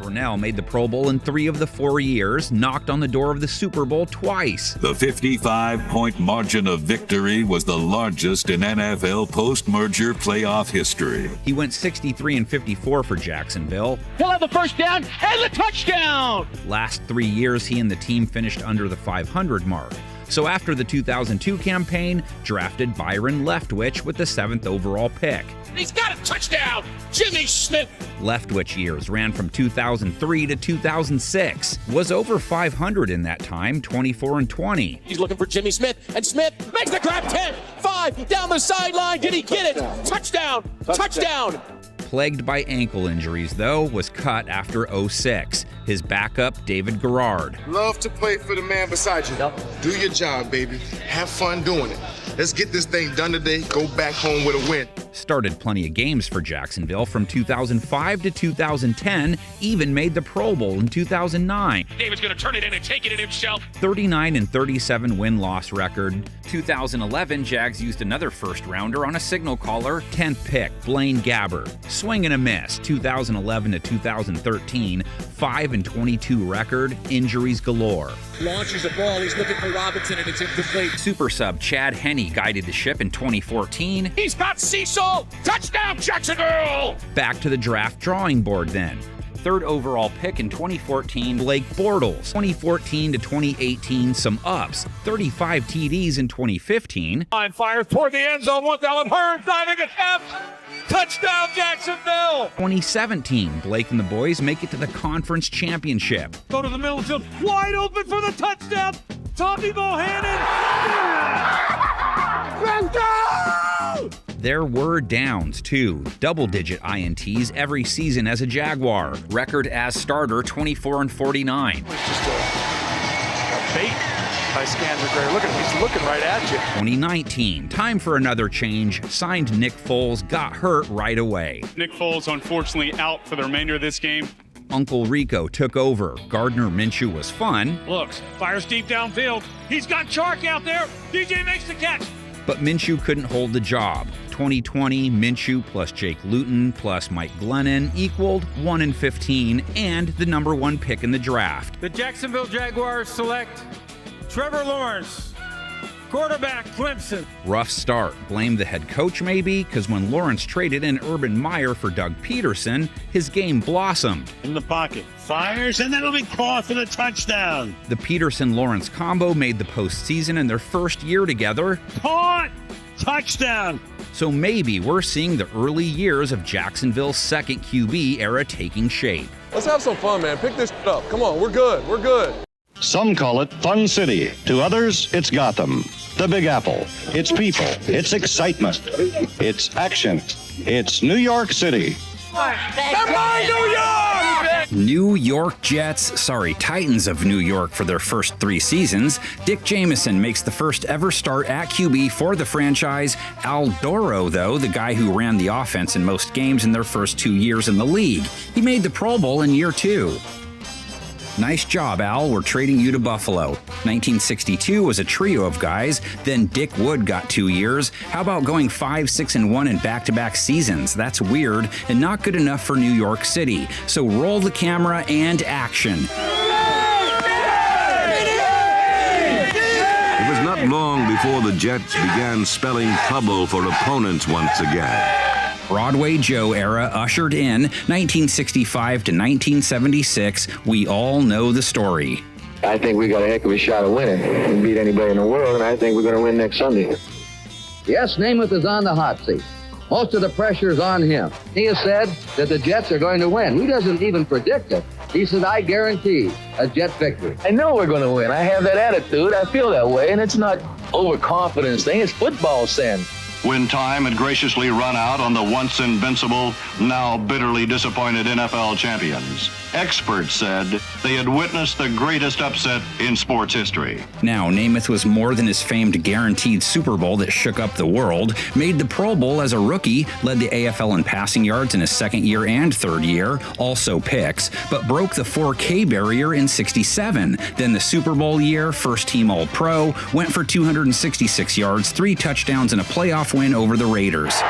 Brunell made the Pro Bowl in 3 of the 4 years, knocked on the door of the Super Bowl twice. The 55-point margin of victory was the largest in NFL post-merger playoff history. He went 63-54 for Jacksonville. He'll have the first down and the touchdown! Last 3 years, he and the team finished under the 500 mark. So after the 2002 campaign, drafted Byron Leftwich with the 7th overall pick. He's got a touchdown! Jimmy Smith! Leftwich years ran from 2003 to 2006. Was over 500 in that time, 24-20. He's looking for Jimmy Smith, and Smith makes the grab 10, 5, down the sideline. Did he get it? Touchdown! Touchdown! Plagued by ankle injuries, though, was cut after 06. His backup, David Garrard. Love to play for the man beside you. Do your job, baby. Have fun doing it. Let's get this thing done today. Go back home with a win. Started plenty of games for Jacksonville from 2005 to 2010, even made the Pro Bowl in 2009. David's going to turn it in and take it in himself. 39-37 win-loss record. 2011, Jags used another first-rounder on a signal caller, 10th pick, Blaine Gabbert. Swing and a miss, 2011 to 2013, 5-22 record, injuries galore. Launches a ball, he's looking for Robinson, and it's incomplete. Super sub Chad Henne guided the ship in 2014. He's got Cecil! Touchdown, Jacksonville! Back to the draft drawing board then. 3rd overall pick in 2014, Blake Bortles. 2014 to 2018, some ups. 35 TDs in 2015. Line fires toward the end zone. What's Allen Hurns diving attempt? Touchdown, Jacksonville! 2017, Blake and the boys make it to the conference championship. Go to the middle of the field, wide open for the touchdown. Tommy Bohannon. Let's go! There were downs, too. Double-digit INTs every season as a Jaguar. Record as starter, 24-49. It's just a bait by Scandrick. Look at him, he's looking right at you. 2019, time for another change. Signed Nick Foles, got hurt right away. Nick Foles, unfortunately, out for the remainder of this game. Uncle Rico took over. Gardner Minshew was fun. Looks, fires deep downfield. He's got Chark out there. DJ makes the catch. But Minshew couldn't hold the job. 2020, Minshew plus Jake Luton plus Mike Glennon equaled 1-15 and the number 1 pick in the draft. The Jacksonville Jaguars select Trevor Lawrence, quarterback, Clemson. Rough start. Blame the head coach maybe, because when Lawrence traded in Urban Meyer for Doug Peterson, his game blossomed. In the pocket, fires, and then it'll be caught for the touchdown. The Peterson-Lawrence combo made the postseason in their first year together. Caught! Touchdown! So maybe we're seeing the early years of Jacksonville's second QB era taking shape. Let's have some fun, man. Pick this up. Come on, we're good. We're good. Some call it Fun City. To others, it's Gotham. The Big Apple. It's people. It's excitement. It's action. It's New York City. Goodbye, New York! New York Titans of New York for their first 3 seasons. Dick Jamieson makes the first ever start at QB for the franchise. Al Doro, though, the guy who ran the offense in most games in their first 2 years in the league. He made the Pro Bowl in year 2. Nice job, Al. We're trading you to Buffalo. 1962 was a trio of guys. Then Dick Wood got 2 years. How about going 5-6-1 in back-to-back seasons? That's weird and not good enough for New York City. So roll the camera and action. It was not long before the Jets began spelling trouble for opponents once again. Broadway Joe era ushered in 1965 to 1976. We all know the story. I think we got a heck of a shot of winning. We can beat anybody in the world, and I think we're going to win next Sunday. Yes, Namath is on the hot seat. Most of the pressure is on him. He has said that the Jets are going to win. He doesn't even predict it. He said, I guarantee a Jet victory. I know we're going to win. I have that attitude. I feel that way, and it's not overconfidence thing. It's football sense. When time had graciously run out on the once invincible, now bitterly disappointed NFL champions, experts said they had witnessed the greatest upset in sports history. Now, Namath was more than his famed guaranteed Super Bowl that shook up the world, made the Pro Bowl as a rookie, led the AFL in passing yards in his second year and third year, also picks, but broke the 4K barrier in '67. Then the Super Bowl year, first team All-Pro, went for 266 yards, 3 touchdowns, and a playoff win over the Raiders.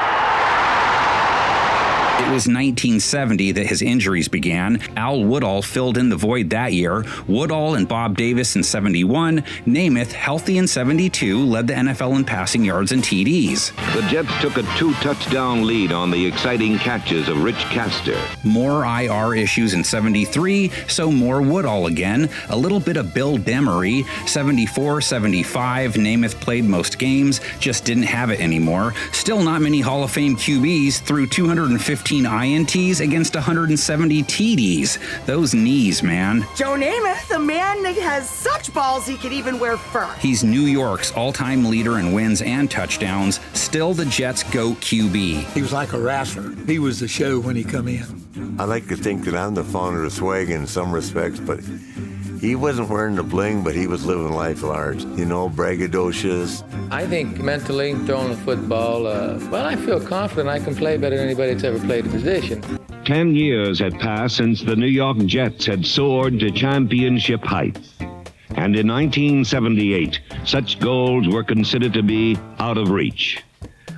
It was 1970 that his injuries began. Al Woodall filled in the void that year. Woodall and Bob Davis in 71. Namath, healthy in 72, led the NFL in passing yards and TDs. The Jets took a 2-touchdown lead on the exciting catches of Rich Castor. More IR issues in 73, so more Woodall again. A little bit of Bill Demery. 74, 75, Namath played most games, just didn't have it anymore. Still not many Hall of Fame QBs, threw 215 INTs against 170 TDs. Those knees, man. Joe Namath, the man that has such balls he could even wear fur. He's New York's all-time leader in wins and touchdowns, still the Jets' GOAT QB. He was like a wrestler. He was the show when he come in. I like to think that I'm the founder of swag in some respects, but he wasn't wearing the bling, but he was living life large. You know, braggadocious. I think mentally, throwing the football, I feel confident I can play better than anybody that's ever played the position. 10 years had passed since the New York Jets had soared to championship heights. And in 1978, such goals were considered to be out of reach.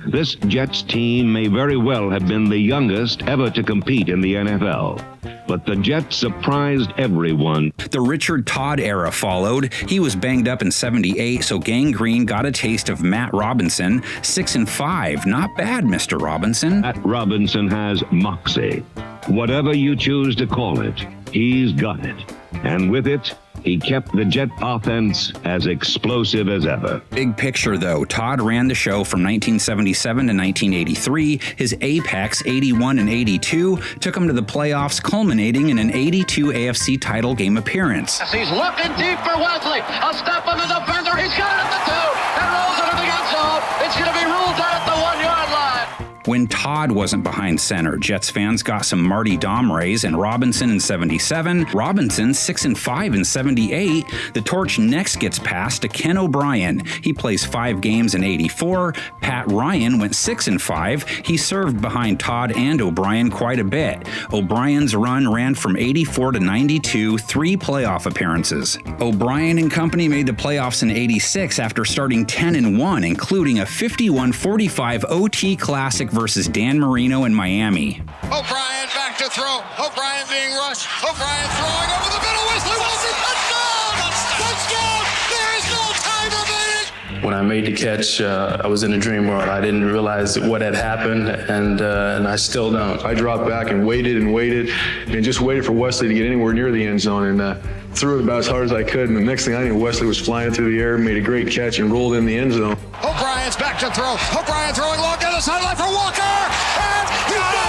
This Jets team may very well have been the youngest ever to compete in the NFL. But the Jets surprised everyone. The Richard Todd era followed. He was banged up in 78, so Gang Green got a taste of Matt Robinson. 6-5, not bad, Mr. Robinson. Matt Robinson has moxie. Whatever you choose to call it, he's got it. And with it, he kept the Jet offense as explosive as ever. Big picture, though, Todd ran the show from 1977 to 1983. His apex, 81 and 82, took him to the playoffs, culminating in an 82 AFC title game appearance. He's looking deep for Wesley. A step on the defender. He's got it at the 2 and rolls into the end zone. It's going to be ruled out at the 1-yard line. When Todd wasn't behind center, Jets fans got some Marty Domrays and Robinson in 77, Robinson 6-5 in 78. The torch next gets passed to Ken O'Brien. He plays 5 games in 84. Pat Ryan went 6-5. He served behind Todd and O'Brien quite a bit. O'Brien's run ran from 84 to 92, 3 playoff appearances. O'Brien and company made the playoffs in 86 after starting 10-1, including a 51-45 OT Classic versus Dan Marino in Miami. O'Brien back to throw. O'Brien being rushed. O'Brien throwing over the middle. Wesley Wilson, touchdown! Touchdown! There is no time remaining. When I made the catch, I was in a dream world. I didn't realize what had happened, and I still don't. I dropped back and waited and just waited for Wesley to get anywhere near the end zone, and threw it about as hard as I could. And the next thing I knew, Wesley was flying through the air, made a great catch, and rolled in the end zone. O'Brien's back to throw. O'Brien throwing long down the sideline for Walker. And he got it!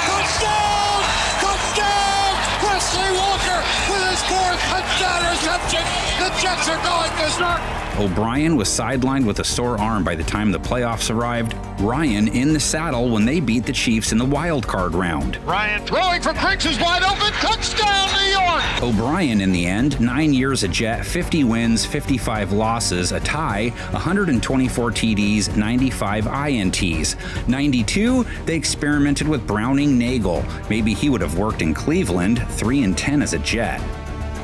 Touchdown! Touchdown! Wesley Walker with his 4th touchdown reception. The Jets are going to start. O'Brien was sidelined with a sore arm by the time the playoffs arrived. Ryan in the saddle when they beat the Chiefs in the wild card round. Ryan throwing for Griggs, who's wide open. Touchdown, New York! O'Brien in the end, 9 years a Jet, 50 wins, 55 losses, a tie, 124 TDs, 95 INTs. 92, they experimented with Browning Nagel. Maybe he would have worked in Cleveland, 3-10 as a Jet.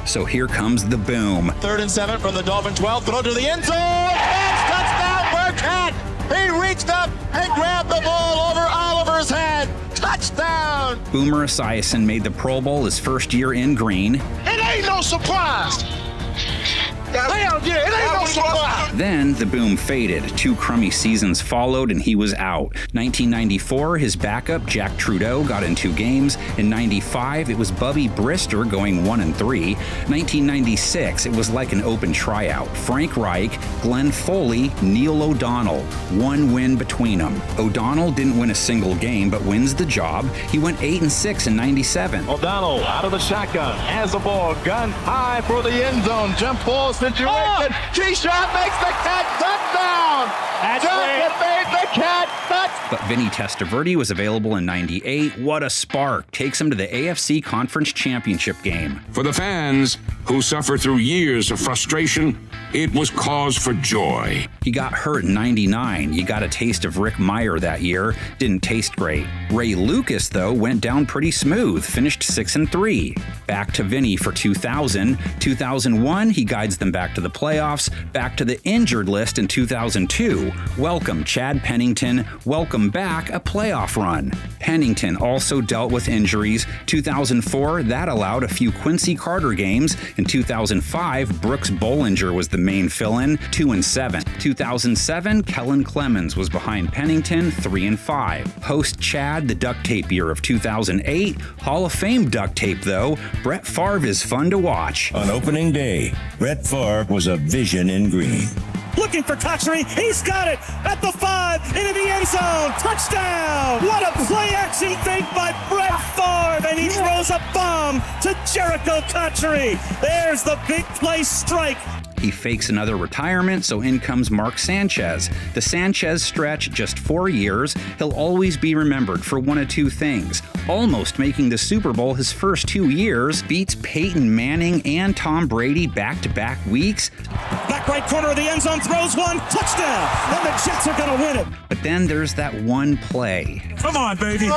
So here comes the boom. 3rd and 7 from the Dolphin 12. Throw to the end zone. And touchdown, Burkhead. He reached up and grabbed the ball over Oliver's head. Touchdown. Boomer Esiason made the Pro Bowl his first year in green. It ain't no surprise Hell yeah, it ain't no slaughter. Then the boom faded. 2 crummy seasons followed and he was out. 1994, his backup, Jack Trudeau, got in 2 games. In 95, it was Bubby Brister going 1-3. 1996, it was like an open tryout. Frank Reich, Glenn Foley, Neil O'Donnell. 1 win between them. O'Donnell didn't win a single game, but wins the job. He went 8-6 in 97. O'Donnell out of the shotgun, has the ball, gun high for the end zone, jump ball situation. T-Shot makes the cat touchdown. Johnson made the cat touchdown. But Vinny Testaverde was available in 98. What a spark. Takes him to the AFC Conference Championship game. For the fans who suffer through years of frustration, it was cause for joy. He got hurt in 99. You got a taste of Rick Meyer that year. Didn't taste great. Ray Lucas, though, went down pretty smooth. Finished 6-3. Back to Vinny for 2000. 2001, he guides them back to the playoffs. Back to the injured list in 2002. Welcome, Chad Pennington. Welcome back, a playoff run. Pennington also dealt with injuries. 2004, that allowed a few Quincy Carter games. In 2005, Brooks Bollinger was the main fill-in, 2-7. 2007, Kellen Clemens was behind Pennington, 3-5. Post Chad, the duct tape year of 2008, Hall of Fame duct tape though. Brett Favre is fun to watch. On opening day, Brett Favre was a vision in green. Looking for Cotchery. He's got it at the 5, into the end zone. Touchdown. What a play-action fake by Brett Favre, and he throws a bomb to Jericho Cotchery. There's the big play strike. He fakes another retirement, so in comes Mark Sanchez. The Sanchez stretch, just 4 years, he'll always be remembered for one of 2 things. Almost making the Super Bowl his first 2 years, beats Peyton Manning and Tom Brady back-to-back weeks. Back right corner of the end zone, throws one, touchdown, and the Jets are going to win it. But then there's that one play. Come on, baby.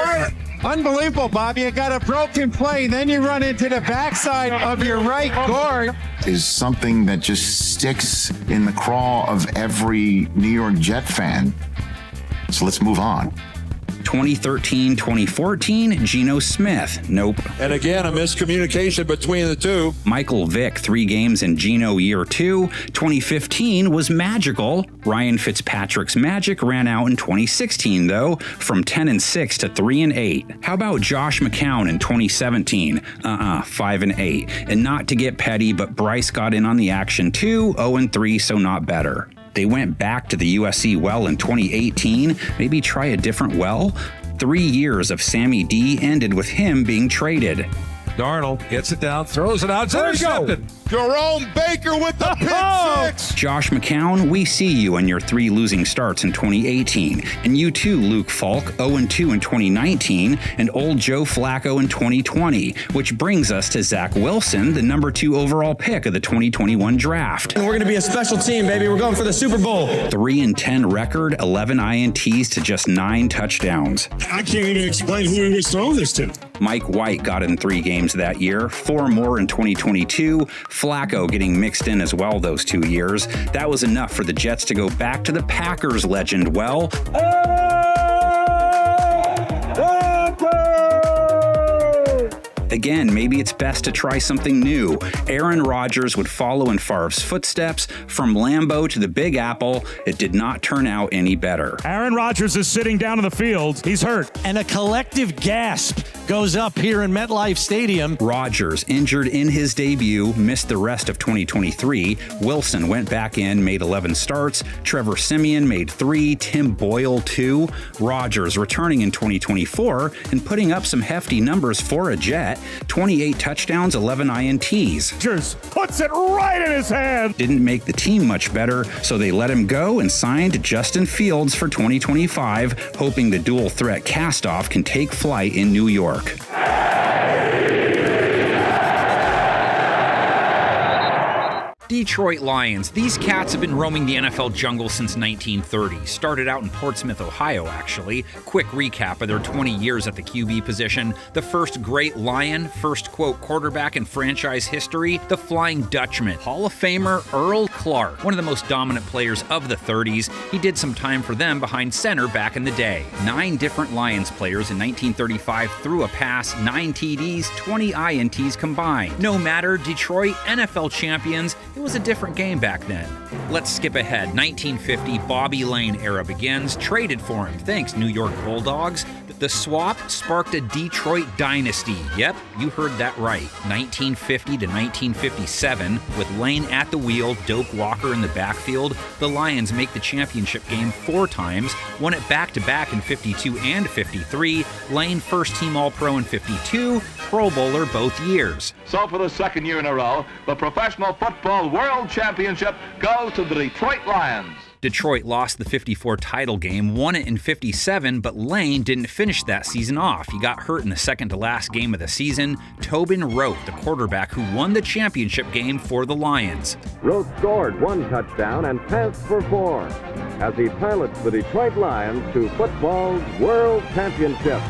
Unbelievable, Bob. You got a broken play, then you run into the backside of your right guard. Is something that just sticks in the craw of every New York Jet fan. So let's move on. 2013-2014, Geno Smith. Nope. And again, a miscommunication between the two. Michael Vick, 3 games in Geno year 2. 2015 was magical. Ryan Fitzpatrick's magic ran out in 2016, though, from 10-6 to 3-8. How about Josh McCown in 2017? 5-8. And not to get petty, but Bryce got in on the action too, 0-3, so not better. They went back to the USC well in 2018. Maybe try a different well? 3 years of Sammy D ended with him being traded. Darnold gets it down, throws it out. It's intercepted. Jerome Baker with the pick 6. Josh McCown, we see you in your 3 losing starts in 2018. And you too, Luke Falk, 0-2 in 2019, and old Joe Flacco in 2020, which brings us to Zach Wilson, the number 2 overall pick of the 2021 draft. And we're going to be a special team, baby. We're going for the Super Bowl. 3-10 record, 11 INTs to just 9 touchdowns. I can't even explain who he was throwing this to. Mike White got in 3 games that year, 4 more in 2022. Flacco getting mixed in as well those 2 years. That was enough for the Jets to go back to the Packers legend well. Again, maybe it's best to try something new. Aaron Rodgers would follow in Favre's footsteps. From Lambeau to the Big Apple, it did not turn out any better. Aaron Rodgers is sitting down in the field. He's hurt. And a collective gasp goes up here in MetLife Stadium. Rodgers, injured in his debut, missed the rest of 2023. Wilson went back in, made 11 starts. Trevor Siemian made 3. Tim Boyle 2. Rodgers returning in 2024 and putting up some hefty numbers for a Jet. 28 touchdowns, 11 INTs. Rodgers puts it right in his hand. Didn't make the team much better, so they let him go and signed Justin Fields for 2025, hoping the dual threat castoff can take flight in New York. Detroit Lions. These cats have been roaming the NFL jungle since 1930. Started out in Portsmouth, Ohio, actually. Quick recap of their 20 years at the QB position. The first great Lion, first quote quarterback in franchise history, the Flying Dutchman, Hall of Famer Earl Clark, one of the most dominant players of the 30s. He did some time for them behind center back in the day. 9 different Lions players in 1935 threw a pass, 9 TDs, 20 INTs combined. No matter, Detroit NFL champions, it was a different game back then. Let's skip ahead. 1950, Bobby Lane era begins. Traded for him. Thanks, New York Bulldogs. The swap sparked a Detroit dynasty. Yep, you heard that right. 1950 to 1957, with Lane at the wheel, Doak Walker in the backfield, the Lions make the championship game 4 times, won it back-to-back in 52 and 53, Lane first-team All-Pro in 52, Pro Bowler both years. So for the second year in a row, the Professional Football World Championship goes to the Detroit Lions. Detroit lost the 54 title game, won it in 57, but Lane didn't finish that season off. He got hurt in the second-to-last game of the season. Tobin Rote, the quarterback who won the championship game for the Lions. Rote scored 1 touchdown and passed for 4 as he pilots the Detroit Lions to football's World Championship.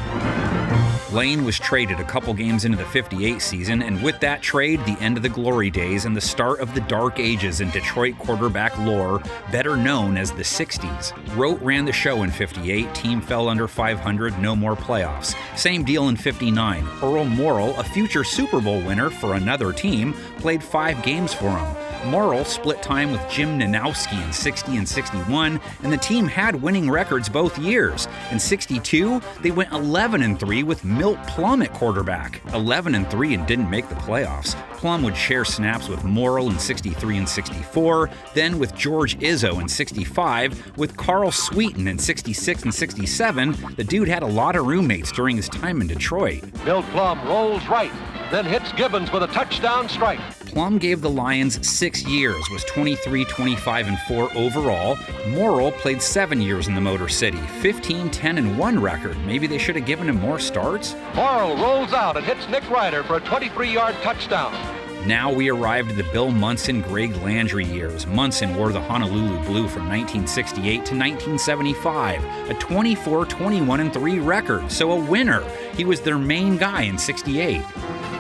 Lane was traded a couple games into the 58 season, and with that trade, the end of the glory days and the start of the dark ages in Detroit quarterback lore, better known as the 60s. Rote ran the show in 58, team fell under 500, no more playoffs. Same deal in 59. Earl Morrill, a future Super Bowl winner for another team, played 5 games for him. Morrill split time with Jim Nanowski in 60 and 61, and the team had winning records both years. In 62, they went 11-3 with Milt Plum at quarterback. 11-3 and didn't make the playoffs. Plum would share snaps with Morrill in 63 and 64, then with George Izzo in 65, with Carl Sweeten in 66 and 67. The dude had a lot of roommates during his time in Detroit. Milt Plum rolls right, then hits Gibbons with a touchdown strike. Plum gave the Lions 6 years, was 23, 25, and 4 overall. Morrill played 7 years in the Motor City, 15, 10, and 1 record. Maybe they should have given him more starts? Morrill rolls out and hits Nick Ryder for a 23-yard touchdown. Now we arrived at the Bill Munson, Greg Landry years. Munson wore the Honolulu Blue from 1968 to 1975, a 24, 21, and 3 record, so a winner. He was their main guy in 68.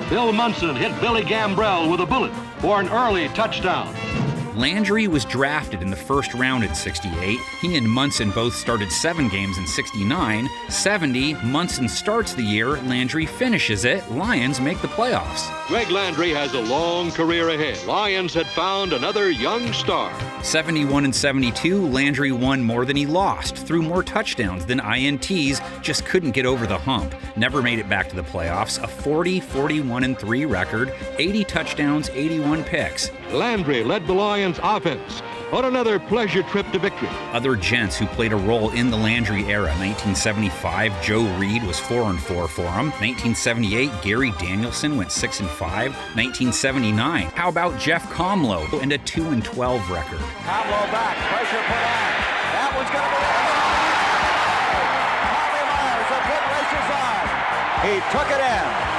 Bill Munson hit Billy Gambrell with a bullet for an early touchdown. Landry was drafted in the first round in 68. He and Munson both started 7 games in 69. 70, Munson starts the year, Landry finishes it, Lions make the playoffs. Greg Landry has a long career ahead. Lions had found another young star. 71 and 72, Landry won more than he lost, threw more touchdowns than INTs, just couldn't get over the hump. Never made it back to the playoffs, a 40, 41, and 3 record, 80 touchdowns, 81 picks. Landry led the Lions offense on another pleasure trip to victory. Other gents who played a role in the Landry era. 1975, Joe Reed was 4-4 for him. 1978, Gary Danielson went 6-5. 1979, how about Jeff Comlow and a 2-12 record? Comlow back, pressure put on. That one's going to be Bobby Myers, a good races on. He took it in.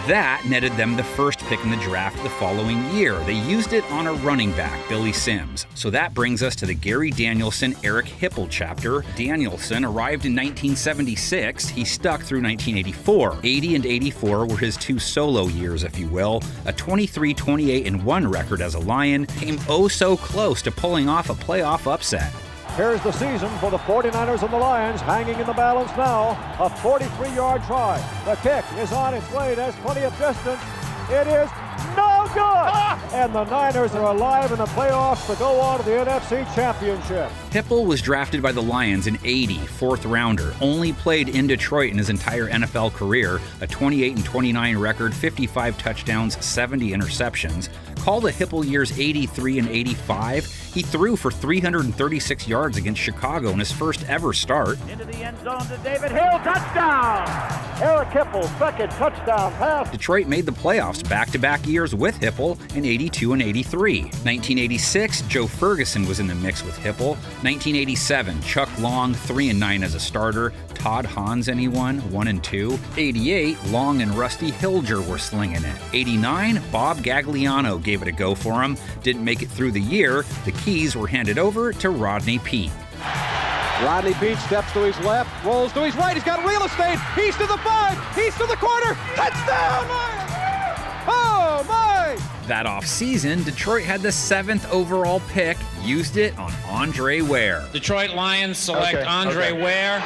That netted them the first pick in the draft the following year. They used it on a running back, Billy Sims. So that brings us to the Gary Danielson, Eric Hipple chapter. Danielson arrived in 1976. He stuck through 1984. 80 and 84 were his 2 solo years, if you will. A 23, 28, and 1 record as a Lion came oh so close to pulling off a playoff upset. Here's the season for the 49ers and the Lions, hanging in the balance now. A 43-yard try. The kick is on its way. There's plenty of distance. It is no good! And the Niners are alive in the playoffs to go on to the NFC Championship. Hipple was drafted by the Lions in 80, 4th rounder. Only played in Detroit in his entire NFL career. A 28 and 29 record, 55 touchdowns, 70 interceptions. Call the Hipple years 83 and 85. He threw for 336 yards against Chicago in his first ever start. Into the end zone to David Hill, touchdown! Eric Hipple, second touchdown pass. Detroit made the playoffs back-to-back years with Hipple in 82 and 83. 1986, Joe Ferguson was in the mix with Hipple. 1987, Chuck Long, 3-9 as a starter. Todd Hans, anyone? 1-2. 88, Long and Rusty Hilger were slinging it. 89, Bob Gagliano gave it a go for him. Didn't make it through the year. The keys were handed over to Rodney Peete. Rodney Peete steps to his left, rolls to his right. He's got real estate. He's to the 5. He's to the corner. Touchdown! Oh, my! That offseason, Detroit had the 7th overall pick, used it on Andre Ware. Detroit Lions select Andre Ware,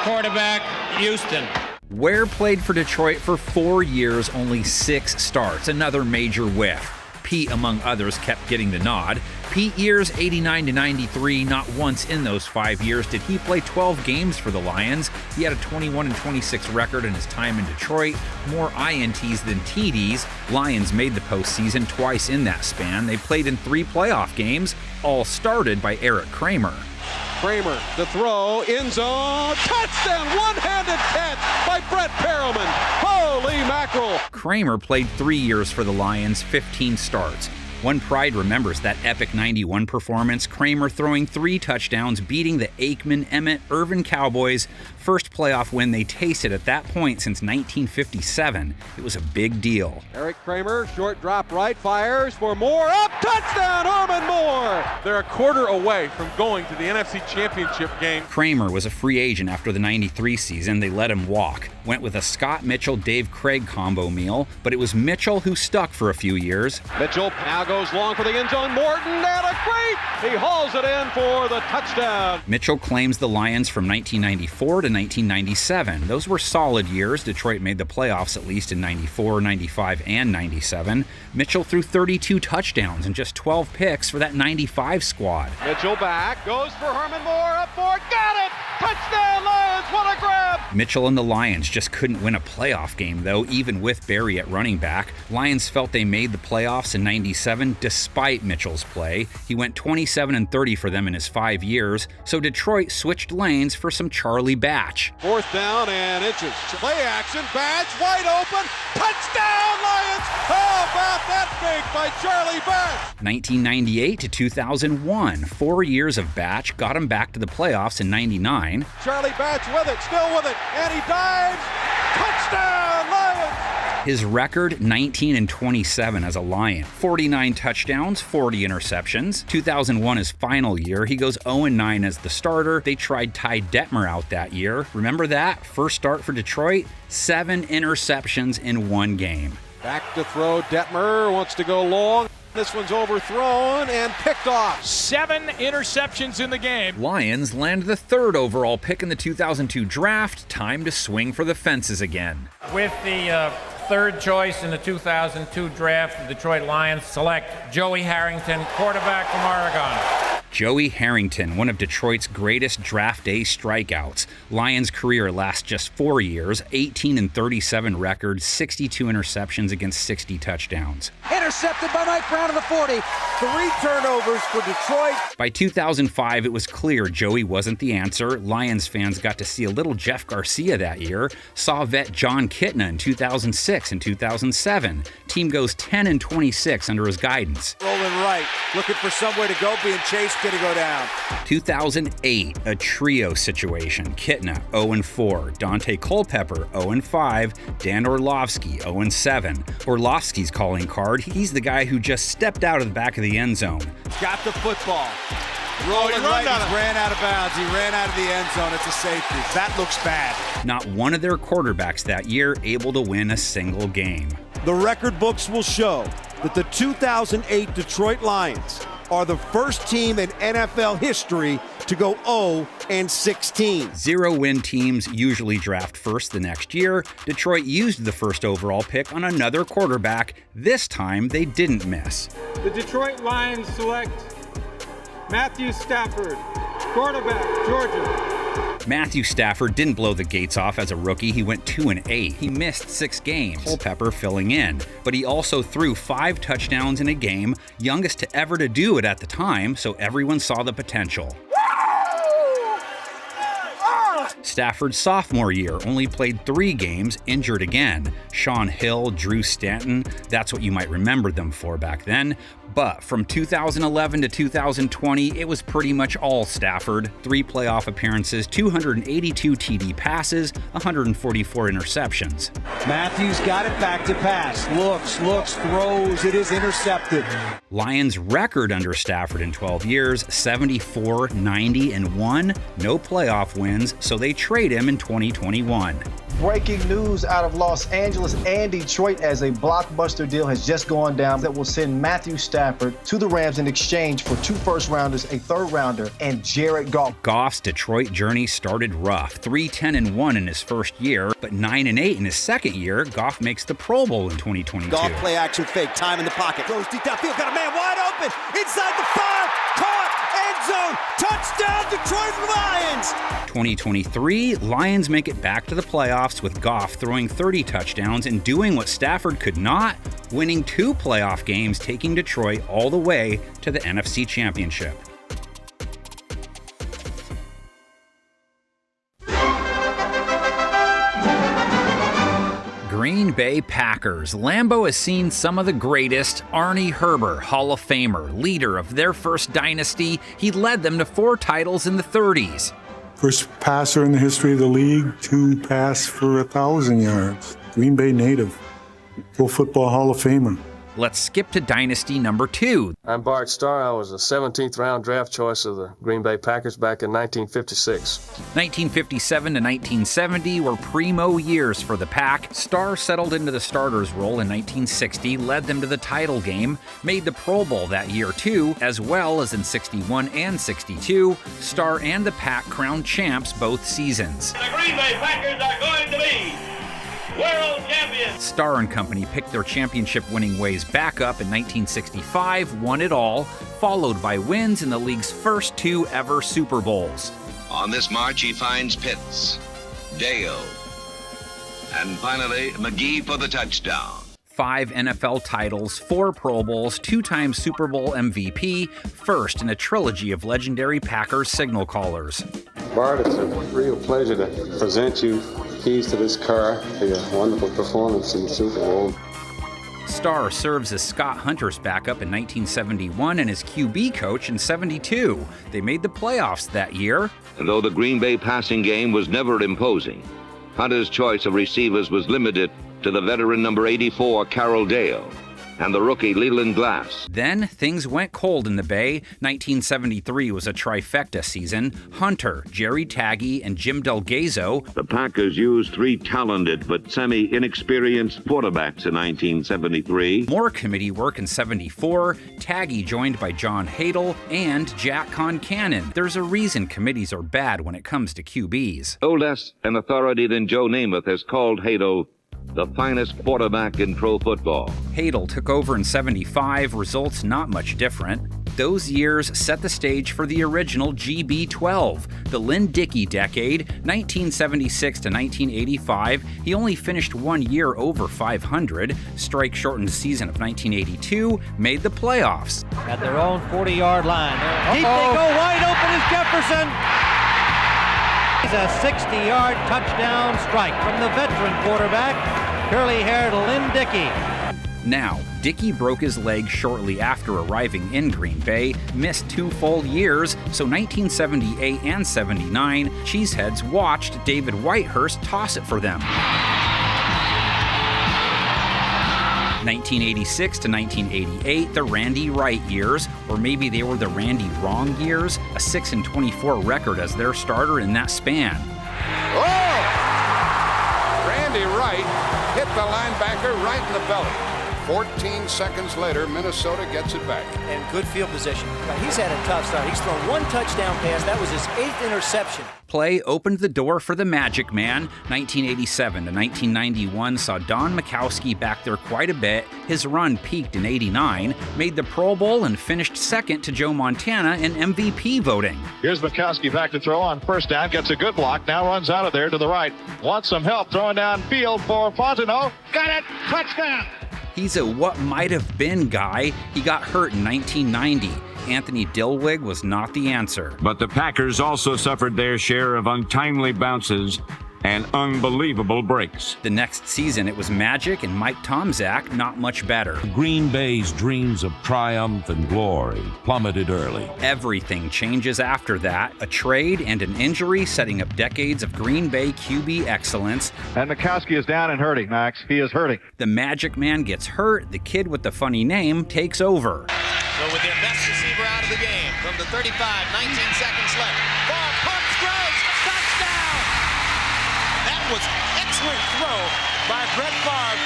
quarterback, Houston. Ware played for Detroit for 4 years, only 6 starts, another major whiff. Pete, among others, kept getting the nod. Pete years 89 to 93, not once in those 5 years did he play 12 games for the Lions. He had a 21-26 record in his time in Detroit, more INTs than TDs. Lions made the postseason twice in that span. They played in 3 playoff games, all started by Eric Kramer. Kramer, the throw, end zone, touchdown, one-handed catch by Brett Perelman. Holy mackerel! Kramer played 3 years for the Lions, 15 starts. One Pride remembers that epic 91 performance, Kramer throwing 3 touchdowns, beating the Aikman, Emmett, Irvin Cowboys. First playoff win they tasted at that point since 1957. It was a big deal. Eric Kramer, short drop right, fires for Moore, up, touchdown, Armand Moore! They're a quarter away from going to the NFC Championship game. Kramer was a free agent after the 93 season. They let him walk. Went with a Scott Mitchell-Dave Craig combo meal, but it was Mitchell who stuck for a few years. Mitchell now goes long for the end zone. Morton and a great! He hauls it in for the touchdown. Mitchell claims the Lions from 1994 to 1997. Those were solid years. Detroit made the playoffs at least in 94, 95, and 97. Mitchell threw 32 touchdowns and just 12 picks for that 95 squad. Mitchell back, goes for Herman Moore, up for it, got it! Touchdown Lions, what a grab! Mitchell and the Lions just couldn't win a playoff game, though, even with Barry at running back. Lions felt they made the playoffs in 97 despite Mitchell's play. He went 27-30 for them in his 5 years, so Detroit switched lanes for some Charlie Batch. 4th down and inches. Play action, Batch, wide open, touchdown Lions! How about that big by Charlie Batch? 1998 to 2001, 4 years of Batch got him back to the playoffs in 99. Charlie Batch with it, still with it, and he dives, touchdown Lions! His record, 19-27 as a Lion. 49 touchdowns, 40 interceptions. 2001, his final year, he goes 0-9 as the starter. They tried Ty Detmer out that year. Remember that? First start for Detroit, 7 interceptions in 1 game. Back to throw, Detmer wants to go long. This one's overthrown and picked off. 7 interceptions in the game. Lions land the 3rd overall pick in the 2002 draft. Time to swing for the fences again. With the 3rd choice in the 2002 draft, the Detroit Lions select Joey Harrington, quarterback from Oregon. Joey Harrington, one of Detroit's greatest draft day strikeouts. Lions' career lasts just 4 years, 18-37 record, 62 interceptions against 60 touchdowns. Intercepted by Mike Brown at the 40. 3 turnovers for Detroit. By 2005, it was clear Joey wasn't the answer. Lions fans got to see a little Jeff Garcia that year, saw vet John Kitna in 2006 and 2007. Team goes 10-26 under his guidance. Rolling right, looking for somewhere to go, being chased. Going to go down. 2008, a trio situation. Kitna, 0-4. Dante Culpepper, 0-5. Dan Orlovsky, 0-7. Orlovsky's calling card. He's the guy who just stepped out of the back of the end zone. Got the football. Rolling right, he ran out of bounds. He ran out of the end zone. It's a safety. That looks bad. Not one of their quarterbacks that year able to win a single game. The record books will show that the 2008 Detroit Lions are the first team in NFL history to go 0-16. 0-win teams usually draft first the next year. Detroit used the 1st overall pick on another quarterback. This time, they didn't miss. The Detroit Lions select Matthew Stafford, quarterback, Georgia. Matthew Stafford didn't blow the gates off as a rookie. He went 2-8. He missed 6 games, Culpepper filling in. But he also threw 5 touchdowns in a game, youngest to ever to do it at the time, so everyone saw the potential. Stafford's sophomore year only played 3 games, injured again. Sean Hill, Drew Stanton, that's what you might remember them for back then. But from 2011 to 2020, it was pretty much all Stafford. 3 playoff appearances, 282 TD passes, 144 interceptions. Matthews got it back to pass. Looks, throws. It is intercepted. Lions' record under Stafford in 12 years, 74, 90, and 1. No playoff wins, so so they trade him in 2021. Breaking news out of Los Angeles and Detroit as a blockbuster deal has just gone down that will send Matthew Stafford to the Rams in exchange for 2 first-rounders, a 3rd-rounder, and Jared Goff. Goff's Detroit journey started rough, 3-10-1 in his first year, but 9-8 in his second year. Goff makes the Pro Bowl in 2022. Goff play action fake, time in the pocket, throws deep downfield, got a man wide open, inside the 5, caught, end zone, touchdown Detroit Lions! 2023, Lions make it back to the playoffs with Goff throwing 30 touchdowns and doing what Stafford could not, winning 2 playoff games, taking Detroit all the way to the NFC Championship. Green Bay Packers. Lambeau has seen some of the greatest. Arnie Herber, Hall of Famer, leader of their first dynasty. He led them to 4 titles in the 30s. First passer in the history of the league to pass for 1,000 yards. Green Bay native. Pro Football Hall of Famer. Let's skip to dynasty number 2. I'm Bart Starr. I was a 17th round draft choice of the Green Bay Packers back in 1956. 1957 to 1970 were primo years for the Pack. Starr settled into the starter's role in 1960, led them to the title game, made the Pro Bowl that year too, as well as in 61 and 62. Starr and the Pack crowned champs both seasons. The Green Bay Packers are going to be world champions! Starr and company picked their championship-winning ways back up in 1965, won it all, followed by wins in the league's first 2 ever Super Bowls. On this march, he finds Pitts, Dale, and finally McGee for the touchdown. 5 NFL titles, 4 Pro Bowls, 2-time Super Bowl MVP, first in a trilogy of legendary Packers signal callers. Bart, it's a real pleasure to present you keys to this car, a wonderful performance in the Super Bowl. Starr serves as Scott Hunter's backup in 1971 and as QB coach in 72. They made the playoffs that year. Though the Green Bay passing game was never imposing, Hunter's choice of receivers was limited to the veteran number 84, Carroll Dale, and the rookie Leland Glass. Then things went cold in the Bay. 1973 was a trifecta season. Hunter, Jerry Taggy, and Jim Delgado. The Packers used 3 talented but semi-inexperienced quarterbacks in 1973. More committee work in 74. Taggy joined by John Hadle and Jack Concannon. There's a reason committees are bad when it comes to QBs. No less an authority than Joe Namath has called Hadle the finest quarterback in pro football. Hadle took over in 75, results not much different. Those years set the stage for the original GB12, the Lynn Dickey decade, 1976 to 1985. He only finished 1 year over 500. Strike-shortened season of 1982 made the playoffs. At their own 40-yard line. Deep they go, wide open is Jefferson. He's a 60-yard touchdown strike from the veteran quarterback, curly-haired Lynn Dickey. Now, Dickey broke his leg shortly after arriving in Green Bay, missed 2 full years, so 1978 and 79, Cheeseheads watched David Whitehurst toss it for them. 1986 to 1988, the Randy Wright years, or maybe they were the Randy Wrong years, a 6-24 record as their starter in that span. Oh! Randy Wright hit the linebacker right in the belly. 14 seconds later, Minnesota gets it back. And good field position. He's had a tough start. He's thrown 1 touchdown pass. That was his 8th interception. Play opened the door for the Magic Man. 1987 to 1991 saw Don Majkowski back there quite a bit. His run peaked in 89, made the Pro Bowl, and finished second to Joe Montana in MVP voting. Here's Majkowski back to throw on first down. Gets a good block. Now runs out of there to the right. Wants some help throwing downfield for Fontenot. Got it. Touchdown. He's a what-might-have-been guy. He got hurt in 1990. Anthony Dilwig was not the answer. But the Packers also suffered their share of untimely bounces and unbelievable breaks. The next season, it was Magic and Mike Tomczak, not much better. Green Bay's dreams of triumph and glory plummeted early. Everything changes after that. A trade and an injury setting up decades of Green Bay QB excellence. And Majkowski is down and hurting, Max. He is hurting. The Magic Man gets hurt. The kid with the funny name takes over. So with their best receiver out of the game, from the 35, 19 seconds left. Ball pumps, throws, touchdown! That was excellent throw by Brett Favre.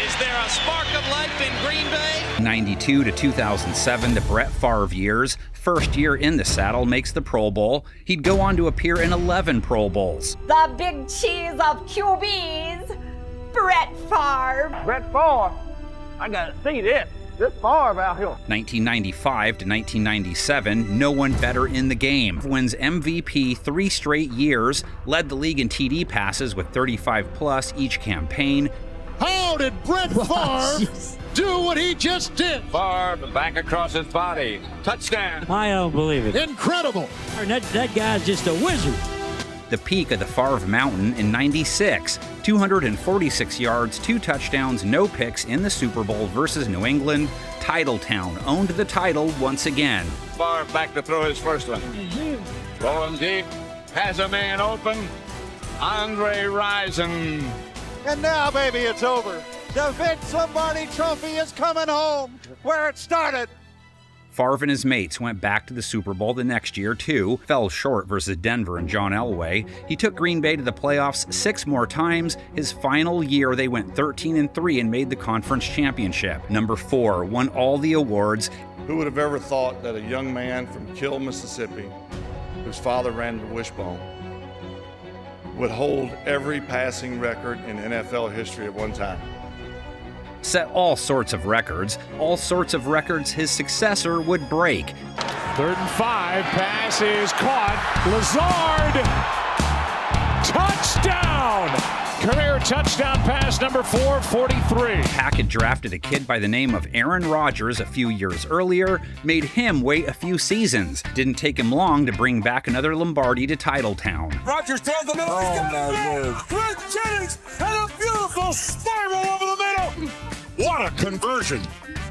Is there a spark of life in Green Bay? 92 to 2007, the Brett Favre years. First year in the saddle makes the Pro Bowl. He'd go on to appear in 11 Pro Bowls. The big cheese of QBs, Brett Favre. Brett Favre, I gotta see this. This Favre out here. 1995 to 1997, no one better in the game. Wins MVP 3 straight years, led the league in TD passes with 35 plus each campaign. How did Brett Favre do what he just did? Favre back across his body. Touchdown. I don't believe it. Incredible. That guy's just a wizard. The peak of the Favre Mountain in 96, 246 yards, 2 touchdowns, no picks in the Super Bowl versus New England. Titletown owned the title once again. Favre back to throw his first one. Throwing deep, has a man open. Andre Rison. And now, baby, it's over. The Vince Lombardi Trophy is coming home where it started. Favre and his mates went back to the Super Bowl the next year, too. Fell short versus Denver and John Elway. He took Green Bay to the playoffs 6 more times. His final year, they went 13-3 and made the conference championship. Number 4, won all the awards. Who would have ever thought that a young man from Kill, Mississippi, whose father ran the Wishbone, would hold every passing record in NFL history at one time? Set all sorts of records his successor would break. 3rd and 5, pass is caught. Lazard, touchdown! Career touchdown pass number 443. Pack had drafted a kid by the name of Aaron Rodgers a few years earlier, made him wait a few seasons. Didn't take him long to bring back another Lombardi to Titletown. Rodgers throws the middle. He's got it. Greg Jennings and a beautiful spiral over the middle. What a conversion.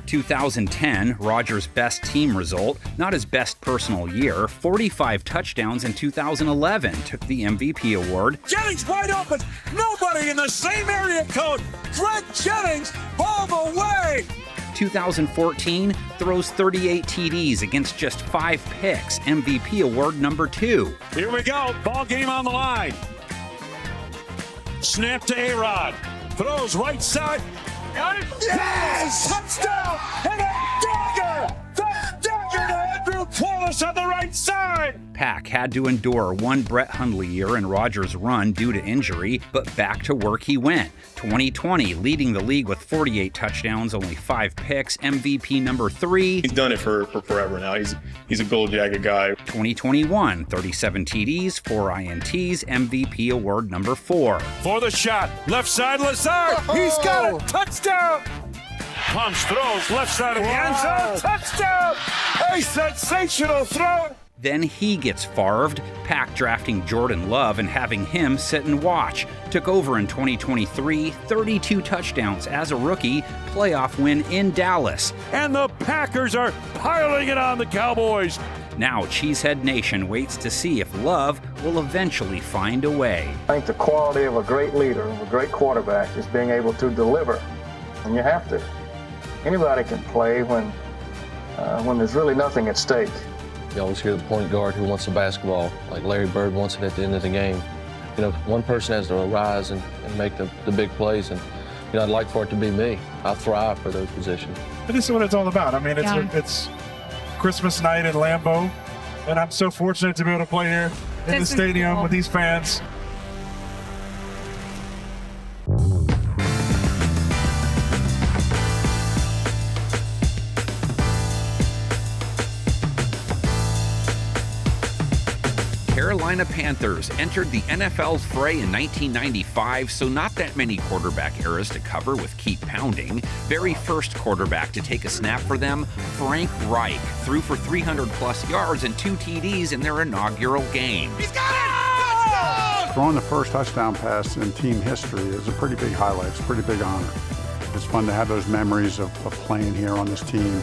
2010, Rodgers' best team result, not his best personal year. 45 touchdowns in 2011 took the MVP award. Jennings wide open. Nobody in the same area code. Greg Jennings all the way. 2014, throws 38 TDs against just 5 picks. MVP award number 2. Here we go. Ball game on the line. Snap to A-Rod. Throws right side. Yes! Touchdown! And a dagger! The dagger to Andrew Wallace on the right side! Pack had to endure one Brett Hundley year in Rodgers' run due to injury, but back to work he went. 2020, leading the league with 48 touchdowns, only 5 picks, MVP number 3. He's done it for forever now. He's a gold jacket guy. 2021, 37 TDs, 4 INTs, MVP award number 4. For the shot, left side Lazard, He's got a touchdown! Punch throws, left side of the end zone, touchdown! A sensational throw! Then he gets Favred, Pack drafting Jordan Love and having him sit and watch. Took over in 2023, 32 touchdowns as a rookie, playoff win in Dallas. And the Packers are piling it on the Cowboys. Now Cheesehead Nation waits to see if Love will eventually find a way. I think the quality of a great leader, of a great quarterback, is being able to deliver. And you have to. Anybody can play when there's really nothing at stake. You always hear the point guard who wants the basketball, like Larry Bird wants it at the end of the game. You know, one person has to arise and make the big plays, and I'd like for it to be me. I thrive for those positions. But this is what it's all about. I mean, it's Christmas night in Lambeau, and I'm so fortunate to be able to play here in the stadium with these fans. Carolina Panthers entered the NFL's fray in 1995, so not that many quarterback eras to cover with Keep Pounding. Very first quarterback to take a snap for them, Frank Reich, threw for 300-plus yards and 2 TDs in their inaugural game. He's got it! Touchdown! Throwing the first touchdown pass in team history is a pretty big highlight. It's a pretty big honor. It's fun to have those memories of playing here on this team.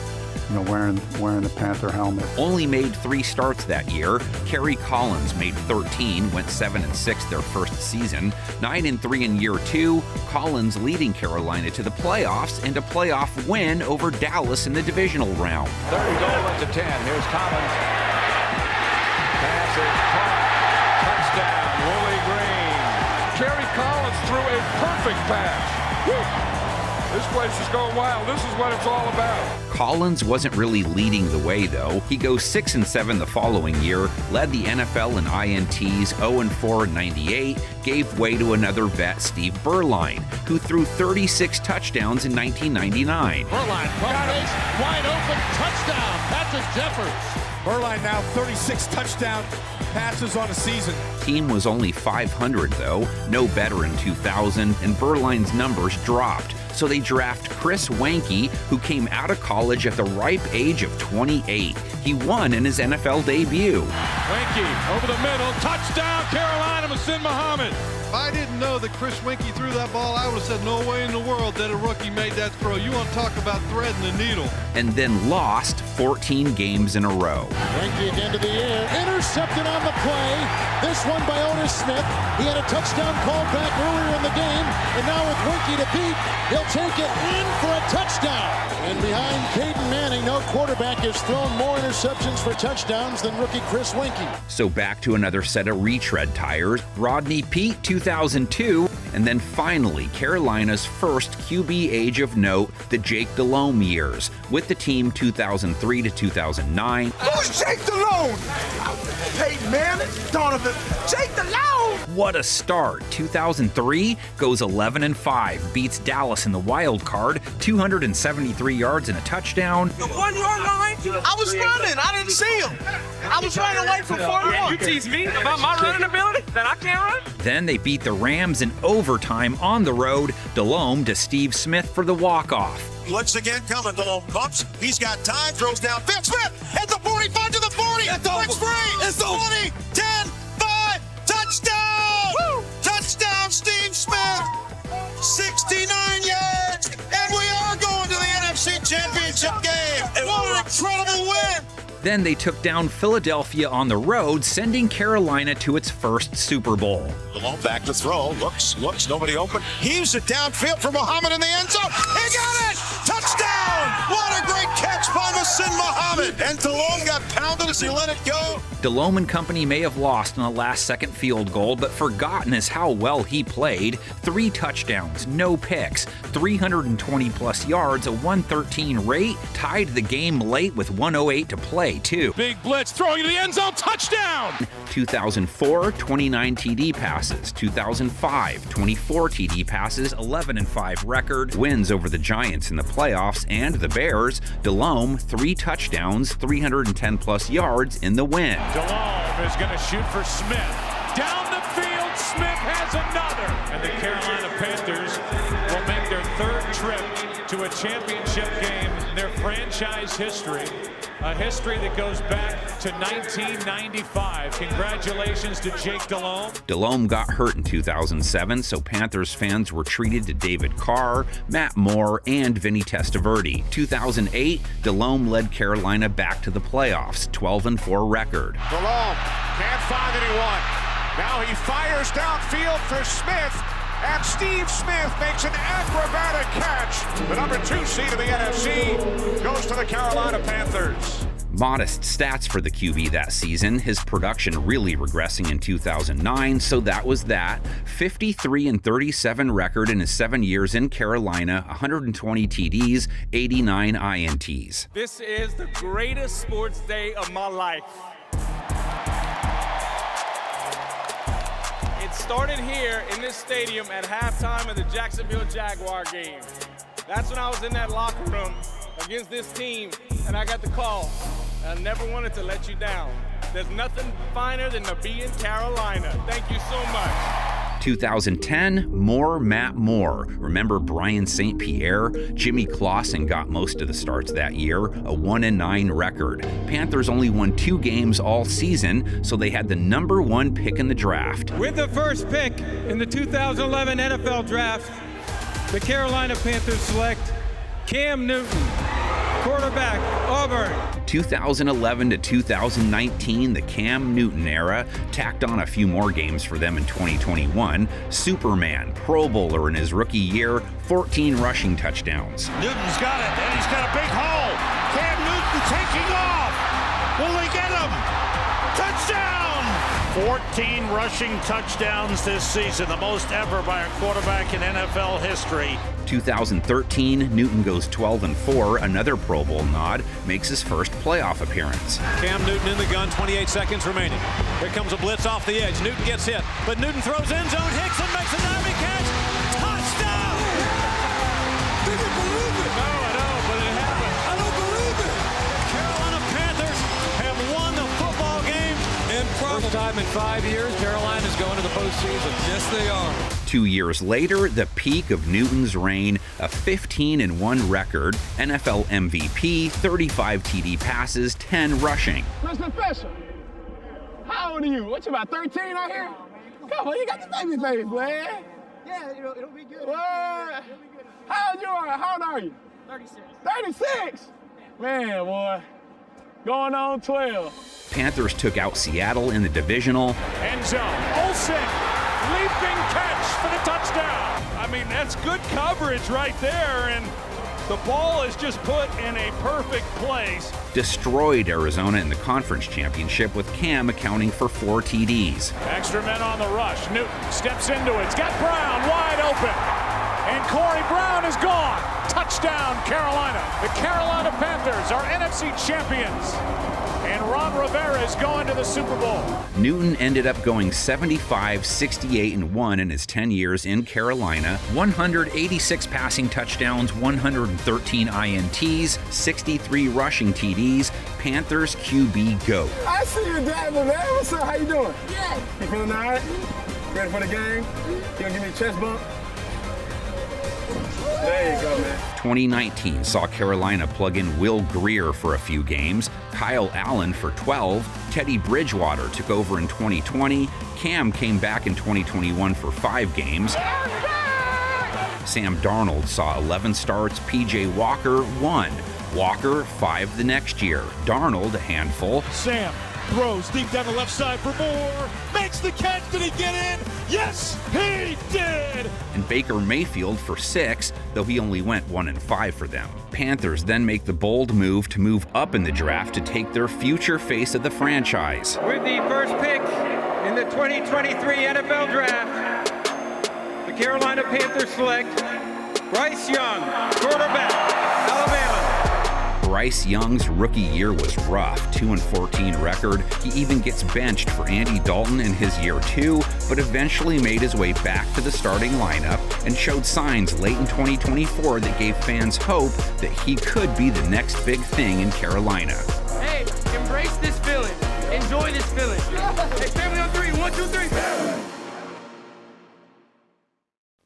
Wearing the Panther helmet. Only made 3 starts that year. Kerry Collins made 13, went 7-6 their first season. 9-3 in year 2. Collins leading Carolina to the playoffs and a playoff win over Dallas in the divisional round. 3rd and goal at the 10. Here's Collins. Pass is caught. Touchdown, Willie Green. Kerry Collins threw a perfect pass. Woo! This place is going wild. This is what it's all about. Collins wasn't really leading the way, though. He goes 6-7 the following year, led the NFL in INTs 0-4 in '98, gave way to another vet, Steve Berline, who threw 36 touchdowns in 1999. Berline, wide open, touchdown, Patrick Jeffords. Berline now 36 touchdown passes on a season. Team was only 500, though, no better in 2000, and Berline's numbers dropped. So they draft Chris Wanke, who came out of college at the ripe age of 28. He won in his NFL debut. Wanke over the middle, touchdown, Carolina, Muhsin Muhammad. If I didn't know that Chris Wanke threw that ball, I would have said no way in the world that a rookie made that throw. You want to talk about threading the needle. And then lost 14 games in a row. Wanke again to the air, intercepted on the play. This one by Otis Smith. He had a touchdown call back earlier in the game, and now with Wanke to beat, he'll take it in for a touchdown. And behind Peyton Manning, no quarterback has thrown more interceptions for touchdowns than rookie Chris Wanke. So back to another set of retread tires. Rodney Peete, 2002, and then finally Carolina's first QB age of note, the Jake Delhomme years, with the team 2003 to 2009. Who's Jake Delhomme? Peyton Manning, Donovan, Jake Delhomme. What a start. 2003 goes 11-5, beats Dallas in the wild card, 273 yards and a touchdown. The 1 yard line? I was running. I didn't see him. I was running away from 41. Yeah, you tease me about my running ability that I can't run? Then they beat the Rams in overtime on the road. Delhomme to Steve Smith for the walk-off. Once again coming, Delhomme bumps. He's got time, throws down. Phil Smith at the 45 to the 40. It's free. It's 20, 10, 5. Touchdown! Woo! Touchdown, Steve Smith. 69 yards. And we are going to the NFC Championship game. What an incredible win. Then they took down Philadelphia on the road, sending Carolina to its first Super Bowl. Delhomme back to throw. Looks, nobody open. Heaves it downfield for Muhammad in the end zone. He got it! Touchdown! What a great catch by Muhsin Muhammad. And Delhomme got pounded as he let it go. Delhomme and company may have lost on a last-second field goal, but forgotten is how well he played. 3 touchdowns, no picks, 320-plus yards, a 113 rate, tied the game late with 1:08 to play, too. Big blitz, throwing to the end zone, touchdown! 2004, 29 TD passes. 2005, 24 TD passes, 11-5 record, wins over the Giants in the playoffs and the Bears. Delhomme, 3 touchdowns, 310-plus yards in the win. Delhomme is going to shoot for Smith. Down the field, Smith has another. And the Carolina Panthers will make their 3rd trip to a championship game in their franchise history. A history that goes back to 1995. Congratulations to Jake Delhomme. Delhomme got hurt in 2007, so Panthers fans were treated to David Carr, Matt Moore, and Vinny Testaverde. 2008, Delhomme led Carolina back to the playoffs, 12-4 record. Delhomme can't find anyone. Now he fires downfield for Smith. And Steve Smith makes an acrobatic catch. The number 2 seed in the NFC goes to the Carolina Panthers. Modest stats for the QB that season, his production really regressing in 2009, so that was that. 53-37 record in his 7 years in Carolina, 120 TDs, 89 INTs. This is the greatest sports day of my life. It started here in this stadium at halftime of the Jacksonville Jaguar game. That's when I was in that locker room against this team, and I got the call. I never wanted to let you down. There's nothing finer than to be in Carolina. Thank you so much. 2010, Matt Moore. Remember Brian St. Pierre? Jimmy Clausen got most of the starts that year, a 1-9 record. Panthers only won 2 games all season, so they had the number 1 pick in the draft. With the first pick in the 2011 NFL Draft, the Carolina Panthers select Cam Newton, quarterback, Auburn. 2011 to 2019, the Cam Newton era, tacked on a few more games for them in 2021. Superman, Pro Bowler in his rookie year, 14 rushing touchdowns. Newton's got it, and he's got a big hole. Cam Newton taking off. Will they get him? Touchdown! 14 rushing touchdowns this season, the most ever by a quarterback in NFL history. 2013, Newton goes 12-4, another Pro Bowl nod, makes his first playoff appearance. Cam Newton in the gun, 28 seconds remaining. Here comes a blitz off the edge. Newton gets hit, but Newton throws end zone. Hickson makes a diving catch. Touchdown! Did you believe it? No, I don't, but it happened. I don't believe it. Carolina Panthers have won the football game. First time in 5 years, Carolina's going to the postseason. Yes, they are. 2 years later, the peak of Newton's reign, a 15-1 record, NFL MVP, 35 TD passes, 10 rushing. Mr. Fisher, how old are you? What, you about 13 out here? Come on, you got the baby face, man. Yeah, it'll be good. What? How old are you? 36. 36? Man, boy. Going on 12. Panthers took out Seattle in the Divisional. End zone. Olsen, leaping catch for the touchdown. I mean, that's good coverage right there, and the ball is just put in a perfect place. Destroyed Arizona in the conference championship, with Cam accounting for 4 TDs. Extra men on the rush. Newton steps into it. It's got Brown wide open. And Corey Brown is gone. Touchdown, Carolina. The Carolina Panthers are NFC champions. And Ron Rivera is going to the Super Bowl. Newton ended up going 75-68-1 in his 10 years in Carolina, 186 passing touchdowns, 113 INTs, 63 rushing TDs, Panthers QB GOAT. I see you, Dad, man. What's up? How you doing? Yeah. You feeling all right? Ready for the game? You gonna give me a chest bump? There you go, man. 2019 saw Carolina plug in Will Greer for a few games, Kyle Allen for 12, Teddy Bridgewater took over in 2020, Cam came back in 2021 for 5 games, Sam Darnold saw 11 starts, PJ Walker 1, Walker 5 the next year, Darnold a handful. Sam throws deep down the left side for more, makes the catch. Did he get in? Yes, he did! And Baker Mayfield for 6, though he only went 1-5 for them. Panthers then make the bold move to move up in the draft to take their future face of the franchise. With the first pick in the 2023 NFL Draft, the Carolina Panthers select Bryce Young, quarterback, Alabama. Bryce Young's rookie year was rough, 2-14 record. He even gets benched for Andy Dalton in his year 2, but eventually made his way back to the starting lineup and showed signs late in 2024 that gave fans hope that he could be the next big thing in Carolina. Hey, embrace this feeling. Enjoy this feeling. Hey, family on 3, 1, 2, 3.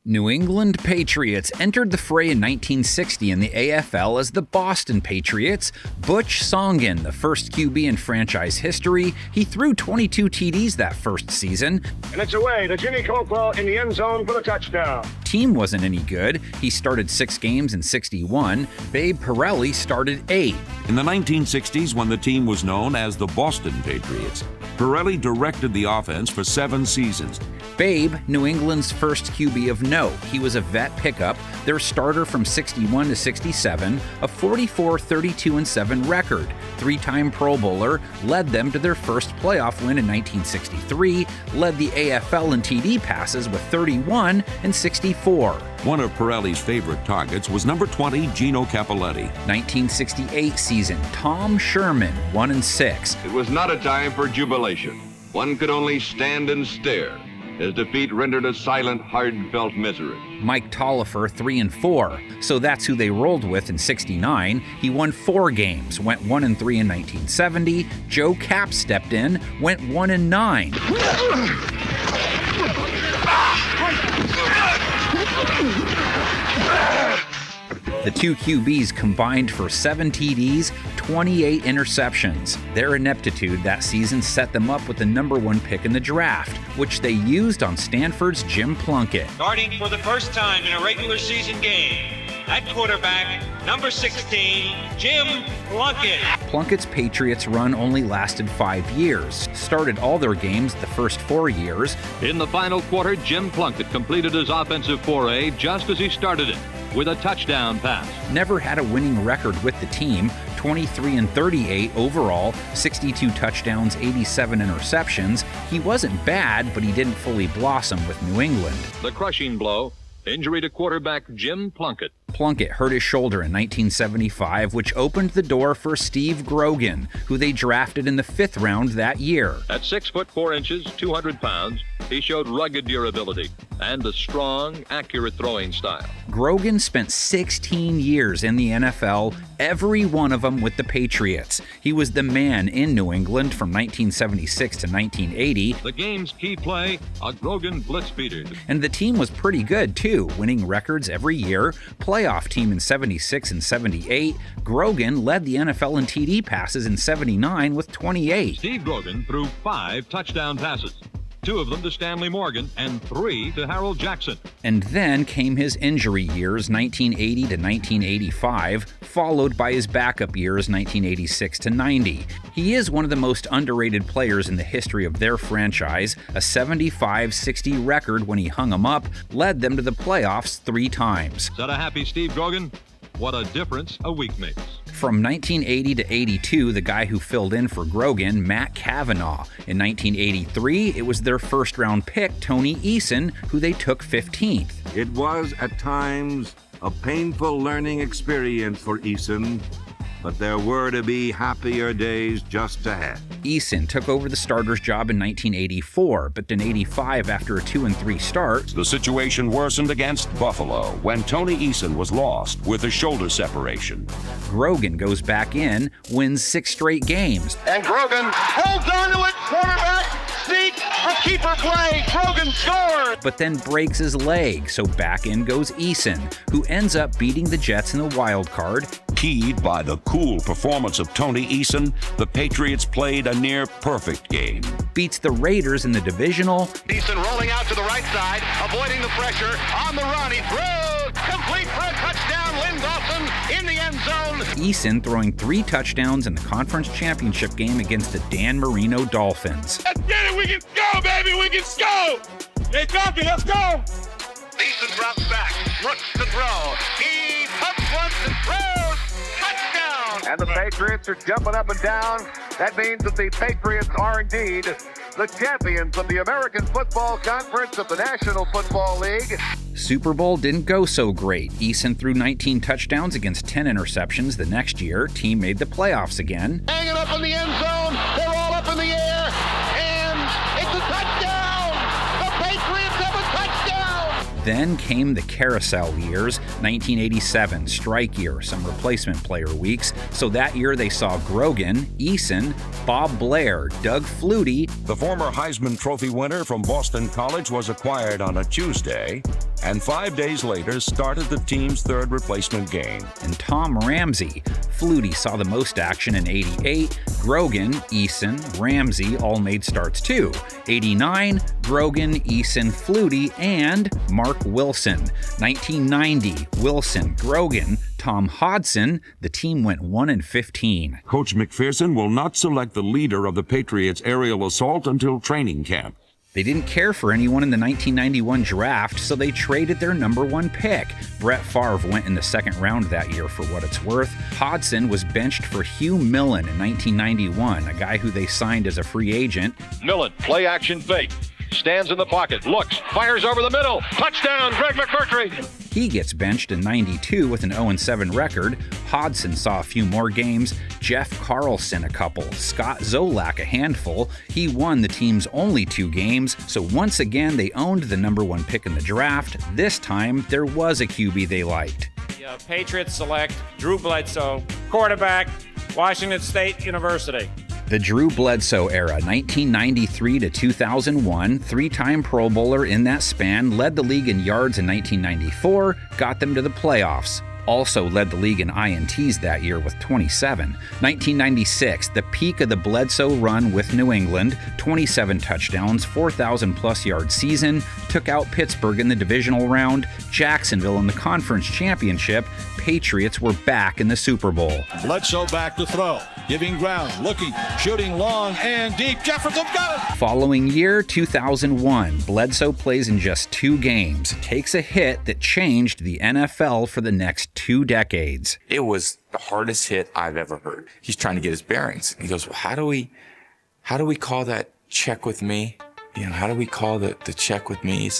New England Patriots entered the fray in 1960 in the AFL as the Boston Patriots. Butch Songen, the first QB in franchise history, he threw 22 TDs that first season. And it's away to Jimmy Copewell in the end zone for the touchdown. Team wasn't any good. He started 6 games in 61. Babe Pirelli started 8. In the 1960s, when the team was known as the Boston Patriots, Pirelli directed the offense for 7 seasons. Babe, New England's first QB of note. He was a vet pickup, their starter from 61 to 67, a 44-32-7 record, 3-time Pro Bowler, led them to their first playoff win in 1963, led the AFL in TD passes with 31 and 64. One of Pirelli's favorite targets was number 20, Gino Cappelletti. 1968 season, Tom Sherman, 1-6. It was not a time for jubilation. One could only stand and stare. His defeat rendered a silent, hard-felt misery. Mike Tollifer, 3-4. So that's who they rolled with in 69. He won 4 games, went 1-3 in 1970. Joe Kapp stepped in, went 1-9. The two QBs combined for 7 TDs, 28 interceptions. Their ineptitude that season set them up with the number 1 pick in the draft, which they used on Stanford's Jim Plunkett. Starting for the first time in a regular season game, at quarterback, number 16, Jim Plunkett. Plunkett's Patriots run only lasted 5 years, started all their games the first 4 years. In the final quarter, Jim Plunkett completed his offensive foray just as he started it. with a touchdown pass. Never had a winning record with the team, 23-38 overall, 62 touchdowns, 87 interceptions. He wasn't bad, but he didn't fully blossom with New England. The crushing blow, injury to quarterback Jim Plunkett. Plunkett hurt his shoulder in 1975, which opened the door for Steve Grogan, who they drafted in the 5th round that year. At 6 foot 4 inches, 200 pounds, he showed rugged durability and a strong, accurate throwing style. Grogan spent 16 years in the NFL, every one of them with the Patriots. He was the man in New England from 1976 to 1980. The game's key play, a Grogan blitz beater. And the team was pretty good too, winning records every year. Playoff team in 76 and 78. Grogan led the NFL in TD passes in 79 with 28. Steve Grogan threw 5 touchdown passes. 2 of them to Stanley Morgan and 3 to Harold Jackson. And then came his injury years, 1980 to 1985, followed by his backup years, 1986 to 90. He is one of the most underrated players in the history of their franchise. A 75-60 record when he hung them up, led them to the playoffs 3 times. Is that a happy Steve Grogan? What a difference a week makes. From 1980 to 82, the guy who filled in for Grogan, Matt Cavanaugh. In 1983, it was their first-round pick, Tony Eason, who they took 15th. It was, at times, a painful learning experience for Eason, but there were to be happier days just ahead. Eason took over the starter's job in 1984, but in 85, after a 2-3 start, the situation worsened against Buffalo when Tony Eason was lost with a shoulder separation. Grogan goes back in, wins 6 straight games. And Grogan holds on to it, quarterback, sneak, a keeper play, Grogan scores! But then breaks his leg, so back in goes Eason, who ends up beating the Jets in the wild card. Keyed by the cool performance of Tony Eason, the Patriots played a near-perfect game. Beats the Raiders in the Divisional. Eason rolling out to the right side, avoiding the pressure, on the run, he throws, complete for a touchdown, Lynn Dawson in the end zone. Eason throwing 3 touchdowns in the conference championship game against the Dan Marino Dolphins. Let's get it, we can go, baby, we can go! Hey, Donkey, let's go! Eason drops back, looks to throw, he pumps once and throws, touchdown! And the Patriots are jumping up and down. That means that the Patriots are indeed the champions of the American Football Conference of the National Football League. Super Bowl didn't go so great. Eason threw 19 touchdowns against 10 interceptions. The next year, team made the playoffs again. Hanging up in the end zone, they're all up in the air, and it's a touchdown! The Patriots have a touchdown! Then came the carousel years, 1987, strike year, some replacement player weeks. So that year they saw Grogan, Eason, Bob Blair, Doug Flutie. The former Heisman Trophy winner from Boston College was acquired on a Tuesday, and 5 days later started the team's 3rd replacement game. And Tom Ramsey. Flutie saw the most action in 88. Grogan, Eason, Ramsey all made starts too. 89, Grogan, Eason, Flutie, and Mark Wilson. 1990, Wilson, Grogan, Tom Hodson. The team went 1-15. Coach McPherson will not select the leader of the Patriots' aerial assault until training camp. They didn't care for anyone in the 1991 draft, so they traded their number 1 pick. Brett Favre went in the 2nd round that year for what it's worth. Hodson was benched for Hugh Millen in 1991, a guy who they signed as a free agent. Millen, play action fake. Stands in the pocket, looks, fires over the middle. Touchdown, Greg McMurtry. He gets benched in 92 with an 0-7 record. Hodson saw a few more games. Jeff Carlson a couple. Scott Zolak a handful. He won the team's only 2 games. So once again, they owned the number 1 pick in the draft. This time, there was a QB they liked. The Patriots select Drew Bledsoe, quarterback, Washington State University. The Drew Bledsoe era, 1993 to 2001, 3-time Pro Bowler in that span, led the league in yards in 1994, got them to the playoffs. Also led the league in INTs that year with 27. 1996, the peak of the Bledsoe run with New England, 27 touchdowns, 4,000-plus yard season, took out Pittsburgh in the divisional round, Jacksonville in the conference championship. Patriots were back in the Super Bowl. Bledsoe back to throw, giving ground, looking, shooting long and deep. Jefferson got it! Following year, 2001, Bledsoe plays in just 2 games, takes a hit that changed the NFL for the next 2 decades. It was the hardest hit I've ever heard. He's trying to get his bearings. He goes, well, how do we call that check with me? You know, how do we call the check with me?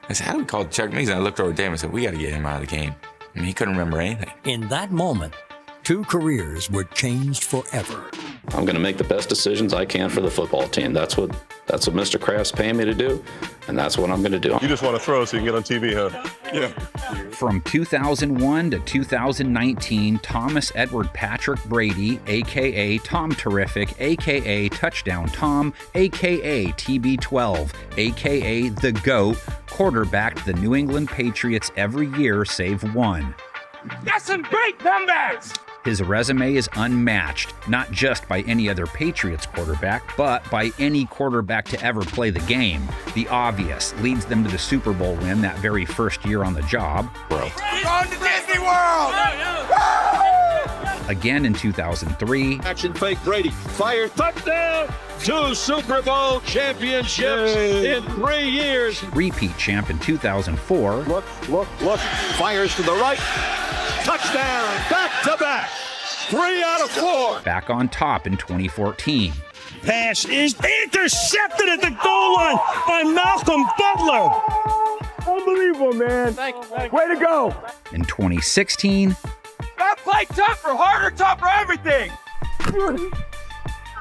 I said, how do we call the check with me? And I looked over at Dave and said, we got to get him out of the game. I mean, he couldn't remember anything. In that moment, 2 careers were changed forever. I'm going to make the best decisions I can for the football team. That's what Mr. Kraft's paying me to do, and that's what I'm going to do. You just want to throw so you can get on TV, huh? Yeah. From 2001 to 2019, Thomas Edward Patrick Brady, a.k.a. Tom Terrific, a.k.a. Touchdown Tom, a.k.a. TB12, a.k.a. The GOAT, quarterbacked the New England Patriots every year save one. That's some great numbers! His resume is unmatched, not just by any other Patriots quarterback, but by any quarterback to ever play the game. The obvious leads them to the Super Bowl win that very first year on the job. We're going to Disney World! Again in 2003. Action fake Brady. Fire touchdown! 2 Super Bowl championships in 3 years. Repeat champ in 2004. Look. Fires to the right. Touchdown, back to back. 3 out of 4. Back on top in 2014. Pass is intercepted at the goal line by Malcolm Butler. Unbelievable, man. Way to go. In 2016. Gotta play tougher, harder, tougher, everything.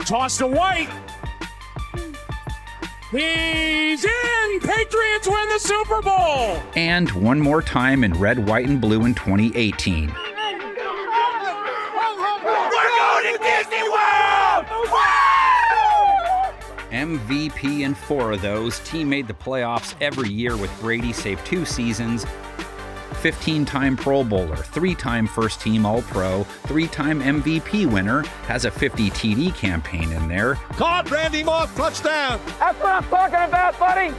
Toss to White. He's in! Patriots win the Super Bowl! And one more time in red, white, and blue in 2018. We're going to Disney World! MVP in 4 of those. Team made the playoffs every year with Brady, save 2 seasons. 15-time Pro Bowler, 3-time first-team All-Pro, 3-time MVP winner, has a 50 TD campaign in there. Caught Randy Moss, touchdown. That's what I'm talking about, buddy.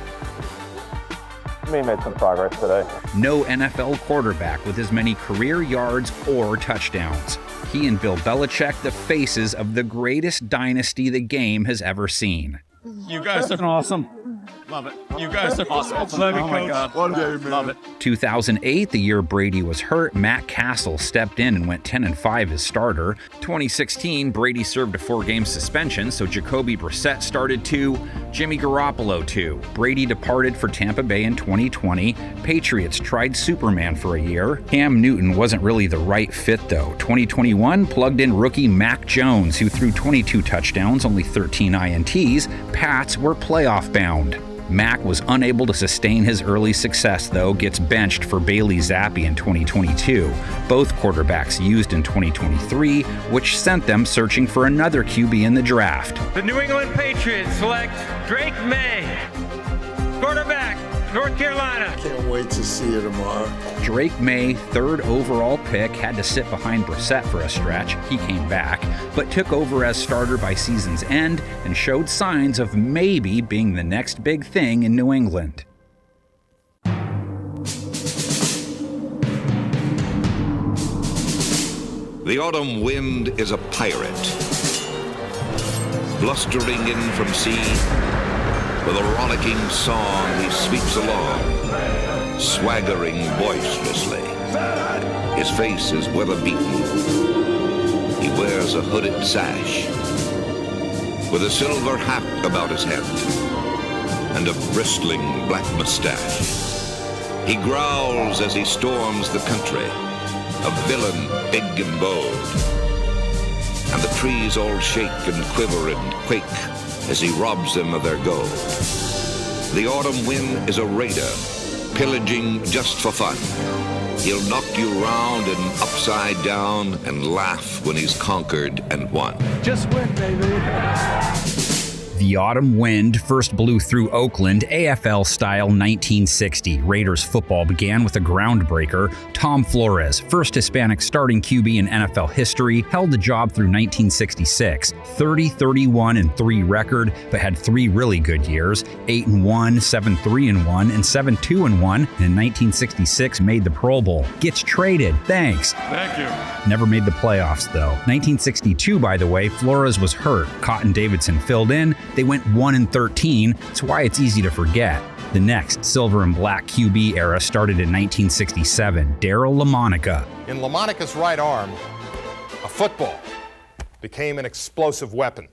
We made some progress today. No NFL quarterback with as many career yards or touchdowns. He and Bill Belichick, the faces of the greatest dynasty the game has ever seen. You guys are awesome. Love it. You guys are awesome. Love it, Coach. God. One day, man. Love it. 2008, the year Brady was hurt, Matt Castle stepped in and went 10-5 as starter. 2016, Brady served a 4-game suspension, so Jacoby Brissett started 2, Jimmy Garoppolo 2. Brady departed for Tampa Bay in 2020. Patriots tried Superman for a year. Cam Newton wasn't really the right fit, though. 2021 plugged in rookie Mac Jones, who threw 22 touchdowns, only 13 INTs. Pats were playoff bound. Mac was unable to sustain his early success, though, gets benched for Bailey Zappi in 2022. Both quarterbacks used in 2023, which sent them searching for another QB in the draft. The New England Patriots select Drake May, quarterback, North Carolina. Can't wait to see you tomorrow. Drake May, 3rd overall pick, had to sit behind Brissett for a stretch. He came back, but took over as starter by season's end and showed signs of maybe being the next big thing in New England. The autumn wind is a pirate, blustering in from sea. With a rollicking song, he sweeps along, swaggering boisterously. His face is weather-beaten. He wears a hooded sash, with a silver hat about his head, and a bristling black mustache. He growls as he storms the country, a villain big and bold. And the trees all shake and quiver and quake as he robs them of their gold. The autumn wind is a raider, pillaging just for fun. He'll knock you round and upside down and laugh when he's conquered and won. Just win, baby. The autumn wind first blew through Oakland, AFL style 1960. Raiders football began with a groundbreaker. Tom Flores, first Hispanic starting QB in NFL history, held the job through 1966. 30-31-3 record, but had 3 really good years: 8-1, 7-3-1, and 7-2-1. And in 1966 made the Pro Bowl. Gets traded. Thanks. Thank you. Never made the playoffs though. 1962, by the way, Flores was hurt. Cotton Davidson filled in. They went 1-13. That's why it's easy to forget. The next silver and black QB era started in 1967. Darryl LaMonica. In LaMonica's right arm, a football became an explosive weapon.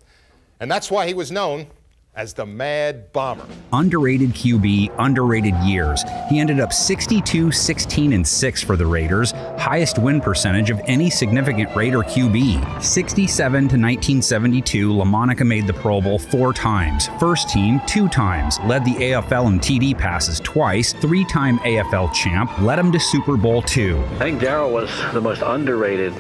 And that's why he was known as the Mad Bomber. Underrated QB, underrated years. He ended up 62-16-6 for the Raiders, highest win percentage of any significant Raider QB. 67 to 1972, LaMonica made the Pro Bowl 4 times. First team 2 times. Led the AFL in TD passes twice. 3-time AFL champ. Led him to Super Bowl II. I think Darryl was the most underrated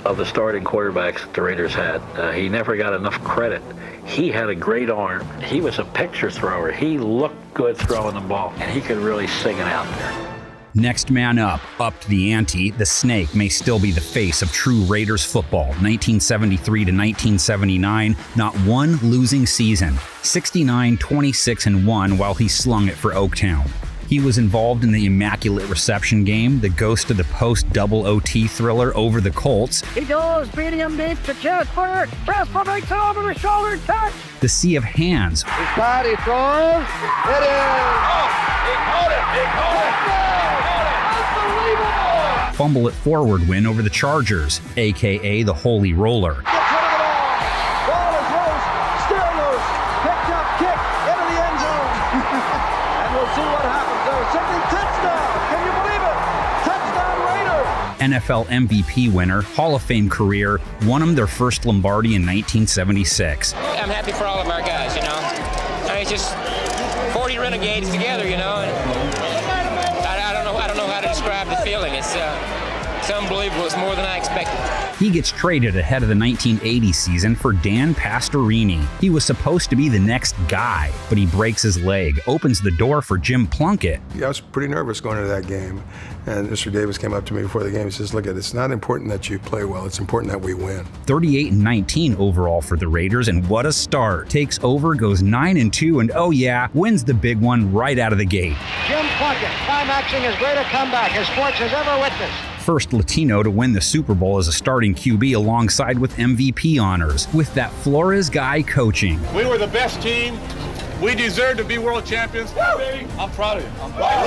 of the starting quarterbacks the Raiders had. He never got enough credit. He had a great arm. He was a picture thrower. He looked good throwing the ball, and he could really sing it out there. Next man up to the ante. The Snake may still be the face of true Raiders football. 1973 to 1979, not one losing season. 69-26-1 while he slung it for Oaktown. He was involved in the Immaculate Reception game, the ghost of the post-double OT thriller over the Colts. He goes, medium deep to chest first, press for makes it over the shoulder, touch. The Sea of Hands. He's got, he throws, it is! Oh, he caught it! Unbelievable! Fumble it forward win over the Chargers, a.k.a. the Holy Roller. Gets rid of it all. Ball is loose, still loose, picked up, kick into the end zone. And we'll see what happens. Simply touchdown! Can you believe it? Touchdown Raiders! NFL MVP winner, Hall of Fame career, won them their first Lombardi in 1976. I'm happy for all of our guys, you know. I mean, it's just 40 renegades together, you know. And I don't know how to describe the feeling. It's unbelievable. It's more than I expected. He gets traded ahead of the 1980 season for Dan Pastorini. He was supposed to be the next guy, but he breaks his leg, opens the door for Jim Plunkett. Yeah, I was pretty nervous going into that game. And Mr. Davis came up to me before the game. He says, look, it's not important that you play well. It's important that we win. 38-19 overall for the Raiders, and what a start. Takes over, goes 9-2, and oh yeah, wins the big one right out of the gate. Jim Plunkett climaxing as great a comeback as sports has ever witnessed. First Latino to win the Super Bowl as a starting QB alongside with MVP honors, with that Flores guy coaching. We were the best team. We deserve to be world champions. I'm proud of you. I'm proud of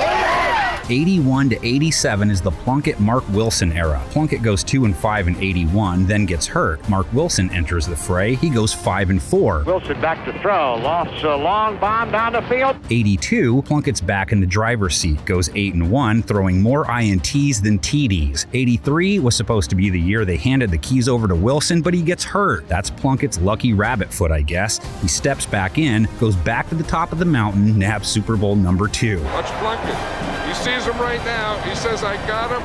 you. 81-87 is the Plunkett-Mark Wilson era. Plunkett goes 2-5 in 81, then gets hurt. Mark Wilson enters the fray. He goes 5-4. Wilson back to throw. Lost a long bomb down the field. 82, Plunkett's back in the driver's seat. Goes 8-1, throwing more INTs than TDs. 83 was supposed to be the year they handed the keys over to Wilson, but he gets hurt. That's Plunkett's lucky rabbit foot, I guess. He steps back in, goes back to the top of the mountain, nabs Super Bowl number 2. Watch Plunkett. He sees him right now. He says, I got him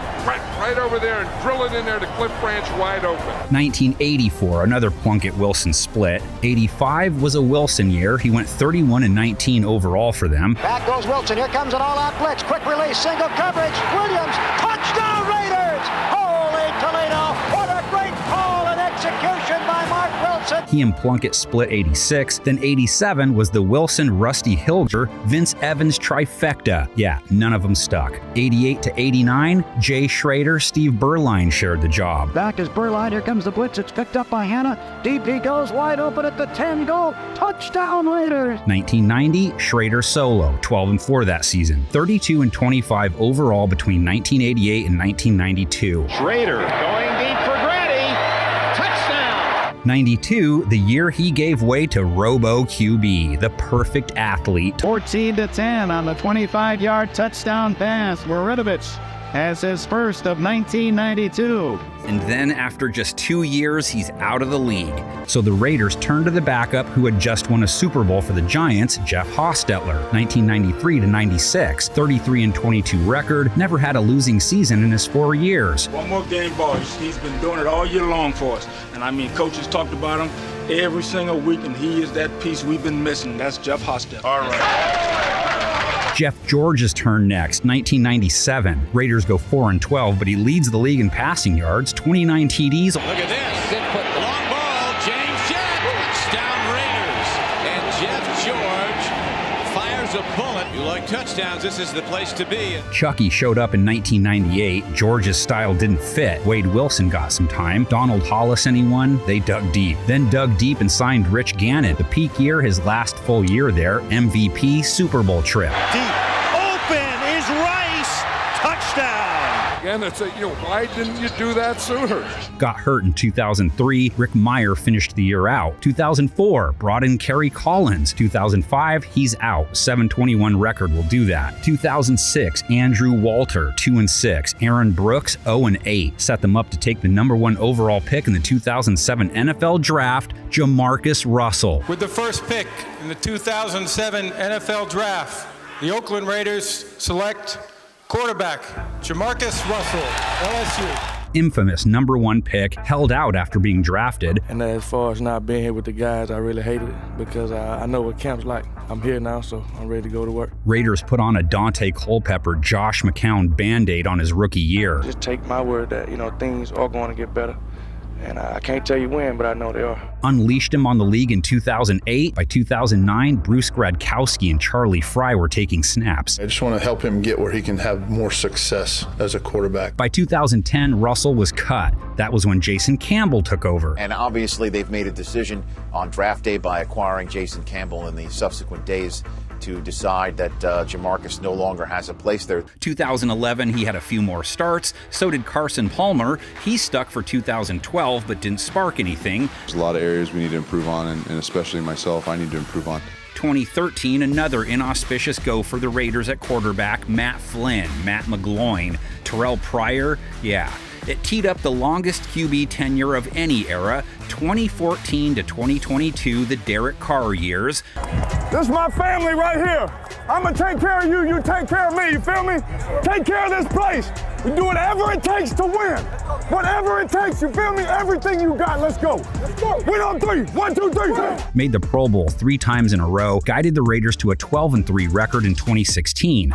right over there and drill it in there to Cliff Branch wide open. 1984, another Plunkett-Wilson split. 85 was a Wilson year. He went 31-19 overall for them. Back goes Wilson. Here comes an all-out blitz. Quick release, single coverage. Williams, touchdown Raiders! Holy Toledo! What a great call and execution by Mark Wilson. He and Plunkett split 86. Then 87 was the Wilson-Rusty Hilger, Vince Evans trifecta. Yeah, none of them stuck. 88-89, Jay Schrader, Steve Berline shared the job. Back is Berline. Here comes the blitz. It's picked up by Hanna. DP goes wide open at the 10 goal. Touchdown Raiders. 1990, Schrader solo, 12-4 that season. 32-25 overall between 1988 and 1992. Schrader going deep for Grady. Touchdown. 92, the year he gave way to Robo QB, the perfect athlete. 14-10 on the 25-yard touchdown pass. Wiridovich has his first of 1992. And then after just 2 years, he's out of the league. So the Raiders turn to the backup who had just won a Super Bowl for the Giants, Jeff Hostetler. 1993-96, 33-22 record, never had a losing season in his 4 years. One more game, boys. He's been doing it all year long for us. And I mean, coaches talked about him. every single week, and he is that piece we've been missing. That's Jeff Hostetler. All right. Jeff George's turn next, 1997. Raiders go 4-12, but he leads the league in passing yards, 29 TDs. Look at this. Long ball, James Jeff. Touchdown Raiders. And Jeff George fires a bullet. You like touchdowns, this is the place to be. Chucky showed up in 1998. George's style didn't fit. Wade Wilson got some time. Donald Hollis, anyone? They dug deep. Then dug deep and signed Rich Gannon. The peak year, his last full year there, MVP, Super Bowl trip. Deep. Open is Rice. Touchdown. Again, it's why didn't you do that sooner? Got hurt in 2003. Rick Meyer finished the year out. 2004, brought in Kerry Collins. 2005, he's out. 721 record will do that. 2006, Andrew Walter, 2-6. Aaron Brooks, 0-8. Set them up to take the #1 overall pick in the 2007 NFL Draft, Jamarcus Russell. With the first pick in the 2007 NFL Draft, the Oakland Raiders select quarterback Jamarcus Russell, LSU. Infamous #1 pick, held out after being drafted. And as far as not being here with the guys, I really hated it because I know what camp's like. I'm here now, so I'm ready to go to work. Raiders put on a Dante Culpepper, Josh McCown Band-Aid on his rookie year. Just take my word that, things are going to get better. And I can't tell you when, but I know they are. Unleashed him on the league in 2008. By 2009, Bruce Gradkowski and Charlie Fry were taking snaps. I just want to help him get where he can have more success as a quarterback. By 2010, Russell was cut. That was when Jason Campbell took over. And obviously they've made a decision on draft day by acquiring Jason Campbell in the subsequent days to decide that Jamarcus no longer has a place there. 2011, he had a few more starts. So did Carson Palmer. He stuck for 2012, but didn't spark anything. There's a lot of areas we need to improve on, and especially myself, I need to improve on. 2013, another inauspicious go for the Raiders at quarterback, Matt Flynn, Matt McGloin, Terrell Pryor, yeah. It teed up the longest QB tenure of any era, 2014 to 2022, the Derek Carr years. This is my family right here. I'm going to take care of you, you take care of me, you feel me? Take care of this place. We do whatever it takes to win. Whatever it takes, you feel me? Everything you got, let's go. Win on 3, 1, 2, 3. Made the Pro Bowl 3 times in a row, guided the Raiders to a 12-3 record in 2016.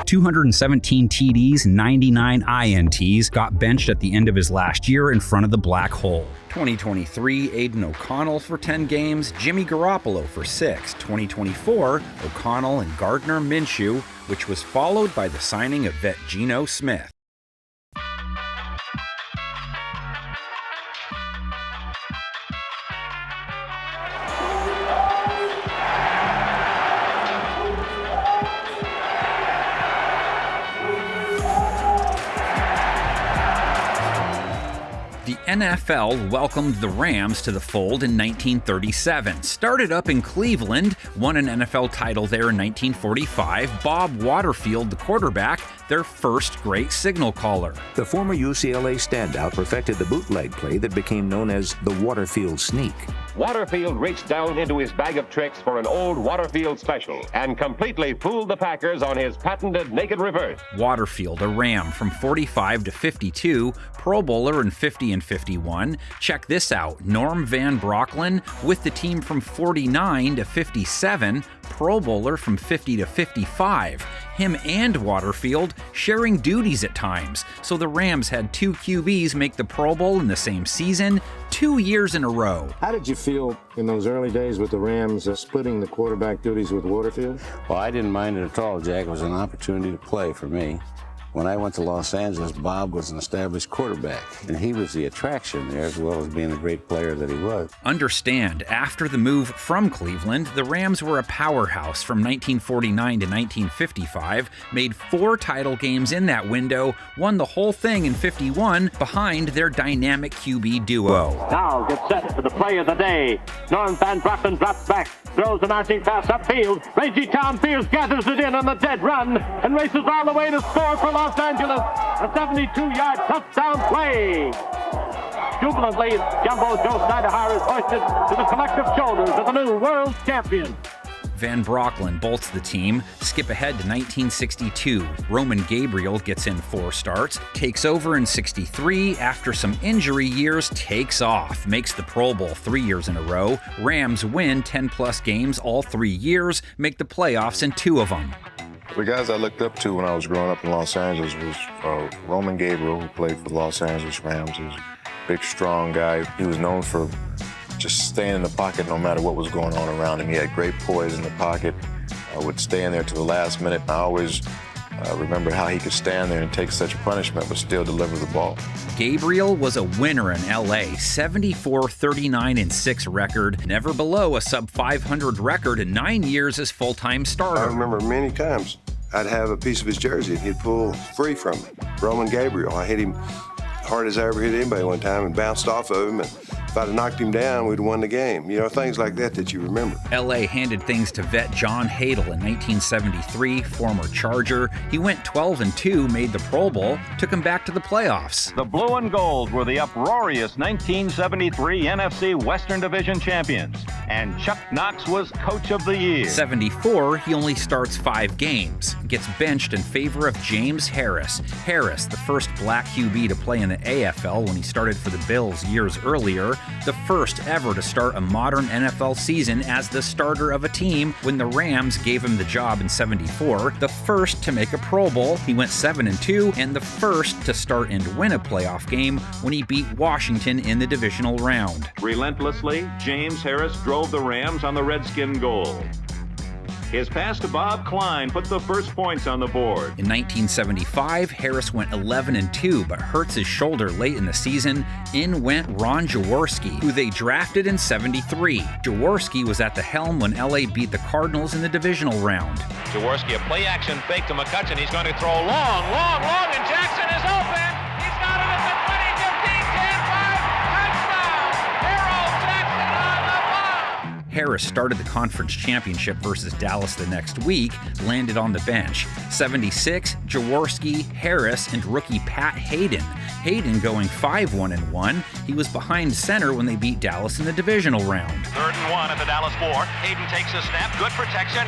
217 TDs, 99 INTs, got benched at the end of his last year in front of the black hole. 2023, Aiden O'Connell for 10 games, Jimmy Garoppolo for 6. 2024, O'Connell and Gardner Minshew, which was followed by the signing of vet Geno Smith. The NFL welcomed the Rams to the fold in 1937. Started up in Cleveland, won an NFL title there in 1945. Bob Waterfield, the quarterback, their first great signal caller. The former UCLA standout perfected the bootleg play that became known as the Waterfield Sneak. Waterfield reached down into his bag of tricks for an old Waterfield special and completely fooled the Packers on his patented naked reverse. Waterfield, a Ram from 45 to 52, Pro Bowler in 50 and 51. Check this out, Norm Van Brocklin with the team from 49 to 57, Pro Bowler from 50 to 55. Him and Waterfield sharing duties at times, so the Rams had 2 QBs make the Pro Bowl in the same season, 2 years in a row. How did you feel in those early days with the Rams splitting the quarterback duties with Waterfield? Well, I didn't mind it at all, Jack. It was an opportunity to play for me. When I went to Los Angeles, Bob was an established quarterback, and he was the attraction there as well as being the great player that he was. Understand, after the move from Cleveland, the Rams were a powerhouse from 1949 to 1955, made 4 title games in that window, won the whole thing in 51 behind their dynamic QB duo. Now get set for the play of the day. Norm Van Brocklin drops back, throws an arching pass upfield. Reggie Tom Pierce gathers it in on the dead run and races all the way to score for Los Angeles. A 72-yard touchdown play. Jubilantly, Jumbo Joe Snyderhauer is hoisted to the collective shoulders of the new world champion. Van Brocklin bolts the team. Skip ahead to 1962. Roman Gabriel gets in 4 starts, takes over in 63 after some injury years, takes off, makes the Pro Bowl 3 years in a row. Rams win 10-plus games all 3 years, make the playoffs in 2 of them. The guys I looked up to when I was growing up in Los Angeles was Roman Gabriel, who played for the Los Angeles Rams. He was a big, strong guy. He was known for just staying in the pocket no matter what was going on around him. He had great poise in the pocket, would stay in there to the last minute. I always remember how he could stand there and take such punishment but still deliver the ball. Gabriel was a winner in LA, 74, 39-6 record, never below a sub-500 record in 9 years as full-time starter. I remember many times I'd have a piece of his jersey and he'd pull free from me. Roman Gabriel, I hit him hard as I ever hit anybody one time and bounced off of him, and if I'd have knocked him down, we'd have won the game. You know, things like that you remember. LA handed things to vet John Hadel in 1973, former Charger. He went 12-2, made the Pro Bowl, took him back to the playoffs. The Blue and Gold were the uproarious 1973 NFC Western Division champions, and Chuck Knox was Coach of the Year. 74, he only starts 5 games, gets benched in favor of James Harris. Harris, the first black QB to play in the AFL when he started for the Bills years earlier, the first ever to start a modern NFL season as the starter of a team when the Rams gave him the job in 74, the first to make a Pro Bowl, he went 7-2, and the first to start and win a playoff game when he beat Washington in the divisional round. Relentlessly, James Harris drove the Rams on the Redskin goal. His pass to Bob Klein put the first points on the board. In 1975, Harris went 11-2, but hurts his shoulder late in the season. In went Ron Jaworski, who they drafted in 73. Jaworski was at the helm when LA beat the Cardinals in the divisional round. Jaworski, a play-action fake to McCutcheon. He's going to throw long, and Jackson is open. He's got it at the 20, 15, 10, 5, touchdown. Harold Jackson on the ball. Harris started the conference championship versus Dallas the next week, landed on the bench. 76, Jaworski, Harris, and rookie Pat Hayden. Hayden going 5-1-1. He was behind center when they beat Dallas in the divisional round. 3rd and 1 at the Dallas 4. Hayden takes a snap, good protection.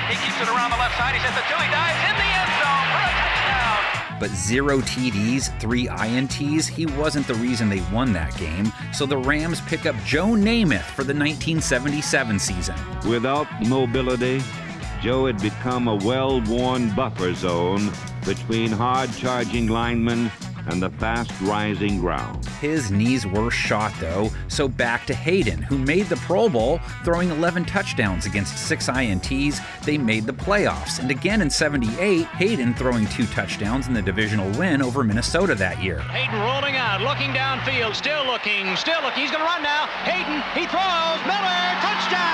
He keeps it around the left side. He's at the 2. He dives in the end zone for a touchdown. But 0 TDs, 3 INTs, he wasn't the reason they won that game, so the Rams pick up Joe Namath for the 1977 season. Without mobility, Joe had become a well-worn buffer zone between hard-charging linemen and the fast-rising ground. His knees were shot, though, so back to Hayden, who made the Pro Bowl, throwing 11 touchdowns against 6 INTs. They made the playoffs, and again in 78, Hayden throwing 2 touchdowns in the divisional win over Minnesota that year. Hayden rolling out, looking downfield, still looking. He's going to run now. Hayden, he throws. Miller, touchdown!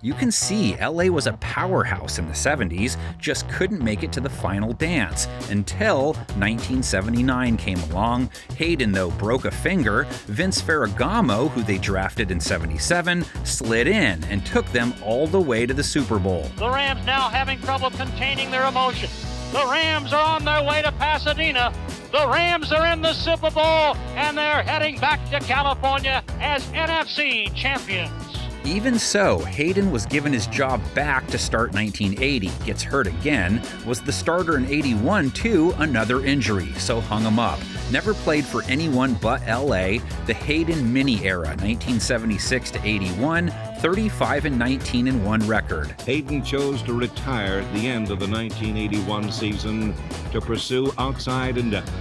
You can see LA was a powerhouse in the 70s, just couldn't make it to the final dance until 1979 came along. Hayden, though, broke a finger. Vince Ferragamo, who they drafted in 77, slid in and took them all the way to the Super Bowl. The Rams now having trouble containing their emotion. The Rams are on their way to Pasadena. The Rams are in the Super Bowl, and they're heading back to California as NFC champions. Even so, Hayden was given his job back to start 1980, gets hurt again, was the starter in 81 too, another injury, so hung him up. Never played for anyone but LA, the Hayden mini era, 1976 to 81, 35-19-1 record. Hayden chose to retire at the end of the 1981 season to pursue outside endeavors.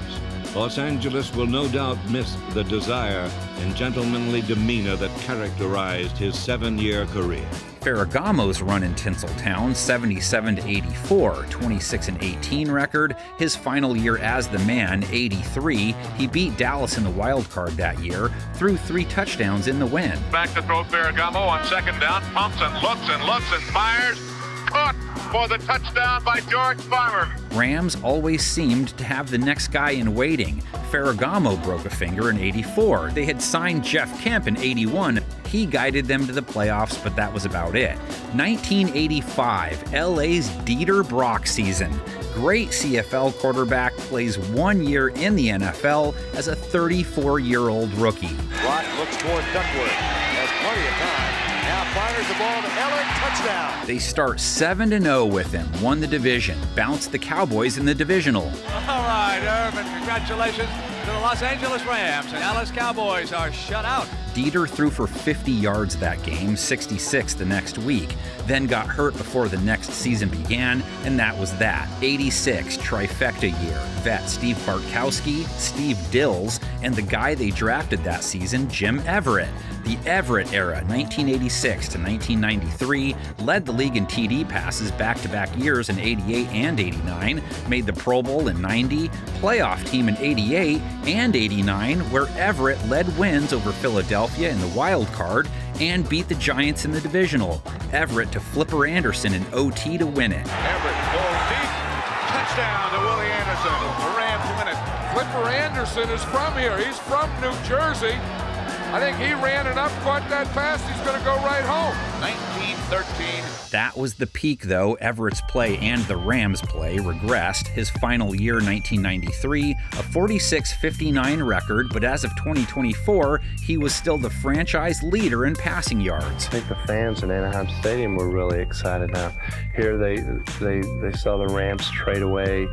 Los Angeles will no doubt miss the desire and gentlemanly demeanor that characterized his 7-year career. Ferragamo's run in Tinseltown, 77 to 84, 26-18 record. His final year as the man, 83. He beat Dallas in the wild card that year, threw 3 touchdowns in the win. Back to throw Ferragamo on 2nd down, pumps and looks and fires. Caught for the touchdown by George Farmer. Rams always seemed to have the next guy in waiting. Ferragamo broke a finger in 84. They had signed Jeff Kemp in 81. He guided them to the playoffs, but that was about it. 1985, LA's Dieter Brock season. Great CFL quarterback, plays 1 year in the NFL as a 34-year-old rookie. Brock looks toward Duckworth. Has plenty of time. Now fires the ball to Eller, touchdown. They start 7-0 with him, won the division, bounced the Cowboys in the Divisional. All right, Irvin, congratulations to the Los Angeles Rams, and Dallas Cowboys are shut out. Dieter threw for 50 yards that game, 66 the next week, then got hurt before the next season began, and that was that. 86, trifecta year. Vet Steve Bartkowski, Steve Dills, and the guy they drafted that season, Jim Everett. The Everett era, 1986 to 1993, led the league in TD passes back-to-back years in 88 and 89, made the Pro Bowl in 90, playoff team in 88 and 89, where Everett led wins over Philadelphia in the wild card and beat the Giants in the Divisional. Everett to Flipper Anderson in OT to win it. Everett goes deep. Touchdown to Willie Anderson. The Rams win it. Flipper Anderson is from here. He's from New Jersey. I think he ran it up, caught that pass. He's going to go right home. 1913. That was the peak, though. Everett's play and the Rams' play regressed. His final year, 1993, a 46-59 record, but as of 2024, he was still the franchise leader in passing yards. I think the fans in Anaheim Stadium were really excited now. Here they saw the Rams trade away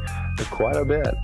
quite a bit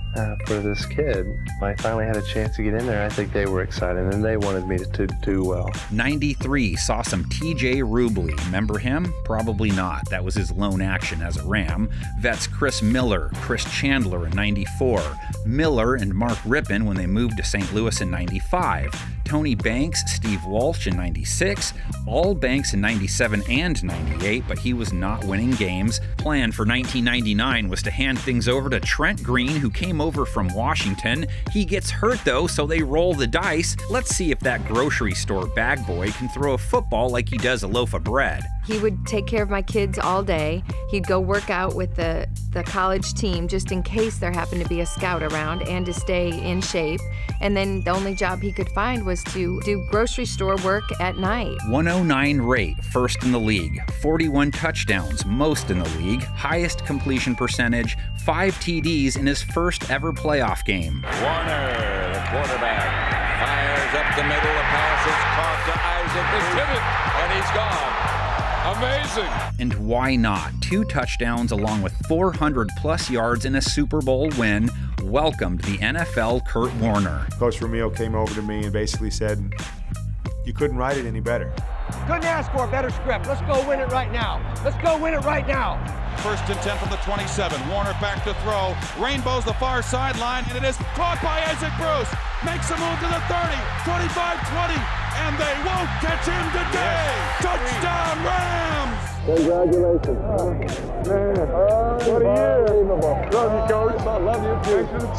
for this kid. When I finally had a chance to get in there, I think they were excited, and they wanted me to do well. 93 saw some TJ Rubley. Remember him? Probably not. That was his lone action as a Ram. Vets Chris Miller, Chris Chandler in 94. Miller and Mark Rippon when they moved to St. Louis in 95. Tony Banks, Steve Walsh in 96. All Banks in 97 and 98, but he was not winning games. Plan for 1999 was to hand things over to Trent Green, who came over from Washington. He gets hurt though, so they roll the dice. Let's see if that grocery store bag boy can throw a football like he does a loaf of bread. He would take care of my kids all day. He'd go work out with the college team just in case there happened to be a scout around and to stay in shape. And then the only job he could find was to do grocery store work at night. 109 rate, first in the league. 41 touchdowns, most in the league. Highest completion percentage, 5 TDs in his first ever playoff game. Warner, the quarterback, fires up the middle. The pass is caught to Isaac. And he's gone. Amazing. And why not? 2 touchdowns along with 400-plus yards in a Super Bowl win welcomed the NFL Kurt Warner. Coach Romeo came over to me and basically said, you couldn't write it any better. Couldn't ask for a better script. Let's go win it right now. Let's go win it right now. First and 10 from the 27. Warner back to throw. Rainbows the far sideline, and it is caught by Isaac Bruce. Makes a move to the 30, 25-20, and they won't catch him today. Touchdown, Rams! Congratulations. Man, what a year. Love you, Coach. I love you too. Thanks for the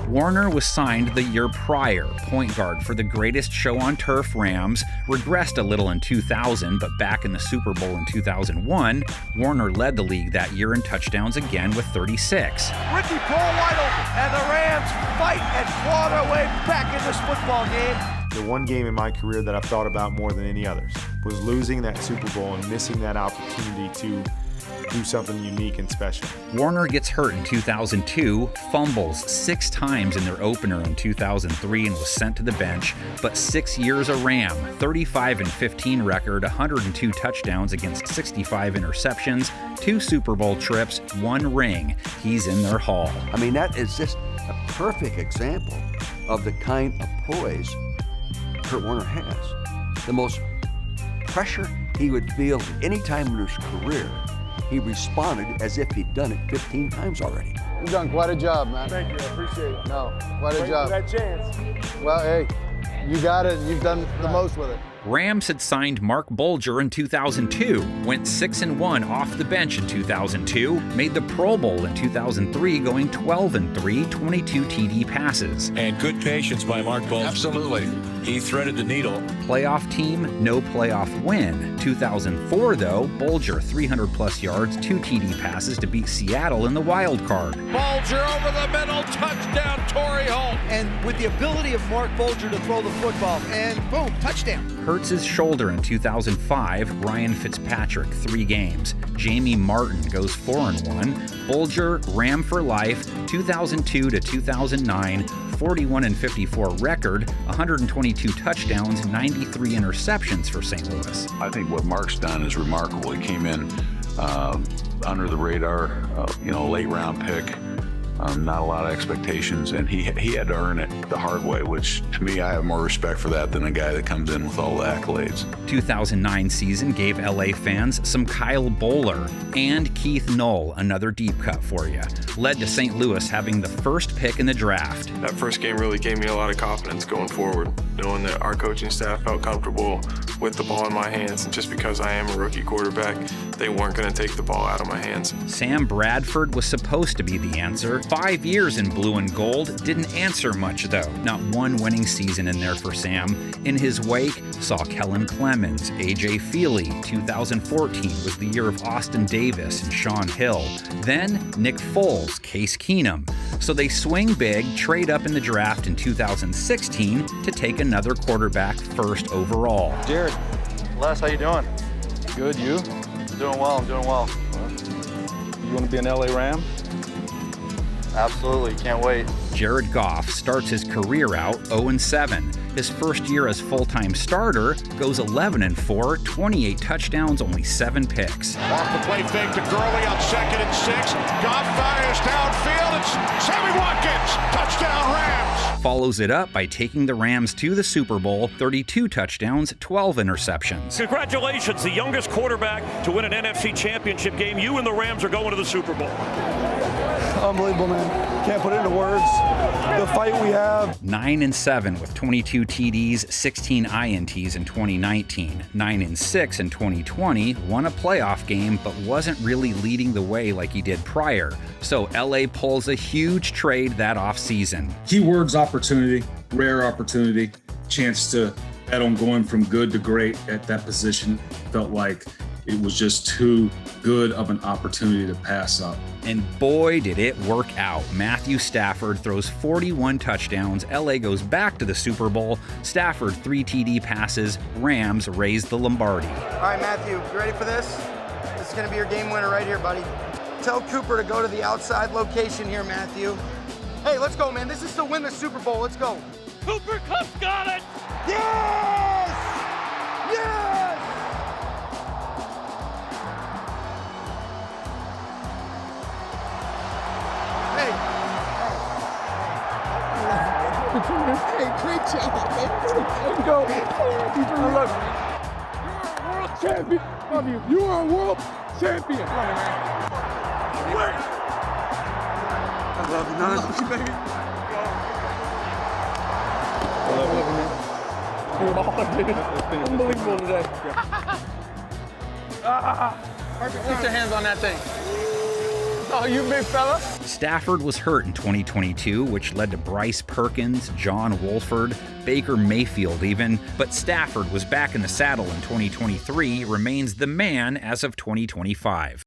team. Warner was signed the year prior, point guard for the greatest show on turf Rams, regressed a little in 2000, but back in the Super Bowl in 2001, Warner led the league that year in touchdowns again with 36. Ricky Paul wide open, and the Rams fight and claw their way back in this football game. The one game in my career that I've thought about more than any others was losing that Super Bowl and missing that opportunity to do something unique and special. Warner gets hurt in 2002, fumbles 6 times in their opener in 2003 and was sent to the bench, but 6 years a Ram, 35-15 record, 102 touchdowns against 65 interceptions, 2 Super Bowl trips, 1 ring. He's in their hall. I mean, that is just a perfect example of the kind of poise Kurt Warner has. The most pressure he would feel any time in his career, he responded as if he'd done it 15 times already. You've done quite a job, man. Thank you, I appreciate it. No, quite a Waiting job. for that chance. Well, hey, you got it, and you've done the most with it. Rams had signed Mark Bulger in 2002, went 6-1 off the bench in 2002, made the Pro Bowl in 2003, going 12-3, 22 TD passes. And good patience by Mark Bulger. Absolutely. He threaded the needle. Playoff team, no playoff win. 2004, though, Bulger 300-plus yards, 2 TD passes to beat Seattle in the wild card. Bulger over the middle, touchdown, Torrey Holt. And with the ability of Mark Bulger to throw the football, and boom, touchdown. Hurts his shoulder in 2005, Ryan Fitzpatrick 3 games. Jamie Martin goes 4-1. Bulger, Ram for life, 2002 to 2009, 41-54 record, 122 touchdowns, 93 interceptions for St. Louis. I think what Mark's done is remarkable. He came in under the radar, late round pick. Not a lot of expectations, and he had to earn it the hard way, which to me, I have more respect for that than a guy that comes in with all the accolades. 2009 season gave LA fans some Kyle Bowler and Keith Knoll, another deep cut for you. Led to St. Louis having the first pick in the draft. That first game really gave me a lot of confidence going forward, knowing that our coaching staff felt comfortable with the ball in my hands, and just because I am a rookie quarterback, they weren't going to take the ball out of my hands. Sam Bradford was supposed to be the answer. 5 years in blue and gold, didn't answer much though. Not one winning season in there for Sam. In his wake, saw Kellen Clemens, A.J. Feely. 2014 was the year of Austin Davis and Sean Hill. Then Nick Foles, Case Keenum. So they swing big, trade up in the draft in 2016 to take another quarterback first overall. Jared, Les, how you doing? Good, you? I'm doing well. You want to be an LA Ram? Absolutely, can't wait. Jared Goff starts his career out 0-7. His first year as full-time starter goes 11-4, 28 touchdowns, only 7 picks. Off the play fake to Gurley on 2nd and 6. Goff fires downfield. It's Sammy Watkins. Touchdown Rams. Follows it up by taking the Rams to the Super Bowl, 32 touchdowns, 12 interceptions. Congratulations, the youngest quarterback to win an NFC championship game. You and the Rams are going to the Super Bowl. Unbelievable, man. Can't put it into words. The fight we have. 9-7 with 22 TDs, 16 INTs in 2019. 9-6 in 2020, won a playoff game, but wasn't really leading the way like he did prior. So LA pulls a huge trade that offseason. Keywords opportunity, rare opportunity, chance to bet on going from good to great at that position. Felt like it was just too good of an opportunity to pass up. And boy, did it work out. Matthew Stafford throws 41 touchdowns. LA goes back to the Super Bowl. Stafford 3 TD passes. Rams raise the Lombardi. All right, Matthew, you ready for this? This is going to be your game winner right here, buddy. Tell Cooper to go to the outside location here, Matthew. Hey, let's go, man. This is to win the Super Bowl. Let's go. Cooper Kupp got it. Yes! Yes! Hey, great job, man. Let's go. Look, you're a world champion. Love you. You are a world champion. Love you, man. Wait. I love you. I love you, baby. I love you, man. You're all, dude. Unbelievable today. Get your hands on that thing. Oh, you big fella. Stafford was hurt in 2022, which led to Bryce Perkins, John Wolford, Baker Mayfield even, but Stafford was back in the saddle in 2023, remains the man as of 2025.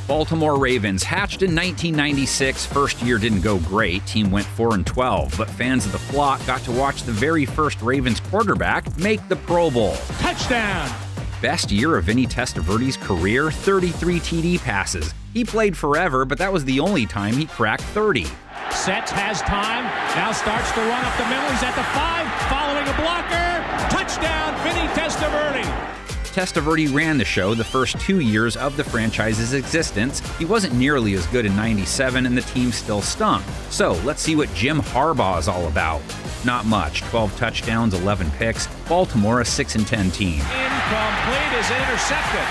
Baltimore Ravens hatched in 1996. First year didn't go great. Team went 4-12, but fans of the flock got to watch the very first Ravens quarterback make the Pro Bowl. Touchdown. Best year of Vinny Testaverde's career, 33 TD passes. He played forever, but that was the only time he cracked 30. Sets, has time, now starts to run up the middle. He's at the 5, following a blocker. Touchdown, Vinny Testaverde. Testaverde ran the show the first 2 years of the franchise's existence. He wasn't nearly as good in 97, and the team still stunk. So let's see what Jim Harbaugh is all about. Not much. 12 touchdowns, 11 picks. Baltimore a 6-10 team. Incomplete, is intercepted.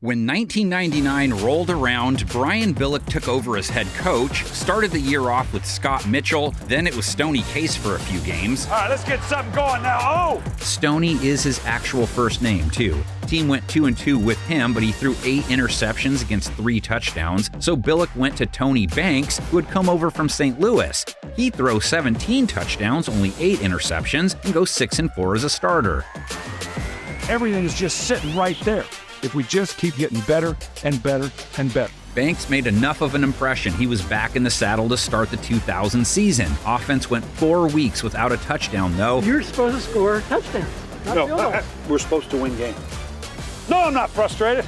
When 1999 rolled around, Brian Billick took over as head coach, started the year off with Scott Mitchell, then it was Stoney Case for a few games. All right, let's get something going now. Oh! Stoney is his actual first name, too. Team went 2-2 with him, but he threw 8 interceptions against 3 touchdowns, so Billick went to Tony Banks, who had come over from St. Louis. He throws 17 touchdowns, only 8 interceptions, and goes 6-4 as a starter. Everything is just sitting right there if we just keep getting better and better and better. Banks made enough of an impression. He was back in the saddle to start the 2000 season. Offense went 4 weeks without a touchdown, though. You're supposed to score touchdowns, not field goals. We're supposed to win games. No, I'm not frustrated.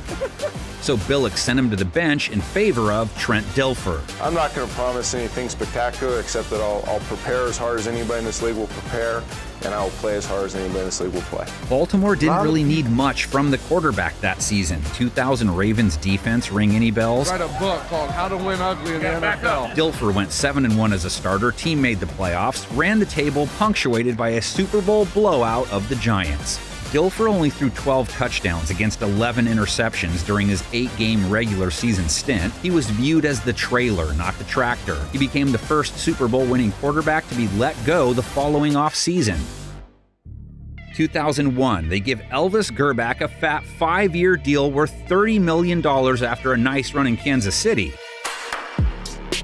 So Billick sent him to the bench in favor of Trent Dilfer. I'm not going to promise anything spectacular, except that I'll prepare as hard as anybody in this league will prepare, and I will play as hard as anybody in this league will play. Baltimore didn't really need much from the quarterback that season. 2000 Ravens defense, ring any bells? Write a book called How to Win Ugly in the NFL. Dilfer went 7-1 as a starter, team made the playoffs, ran the table, punctuated by a Super Bowl blowout of the Giants. Dilfer only threw 12 touchdowns against 11 interceptions during his 8-game regular season stint. He was viewed as the trailer, not the tractor. He became the first Super Bowl winning quarterback to be let go the following offseason. 2001, they give Elvis Grbac a fat 5-year deal worth $30 million after a nice run in Kansas City.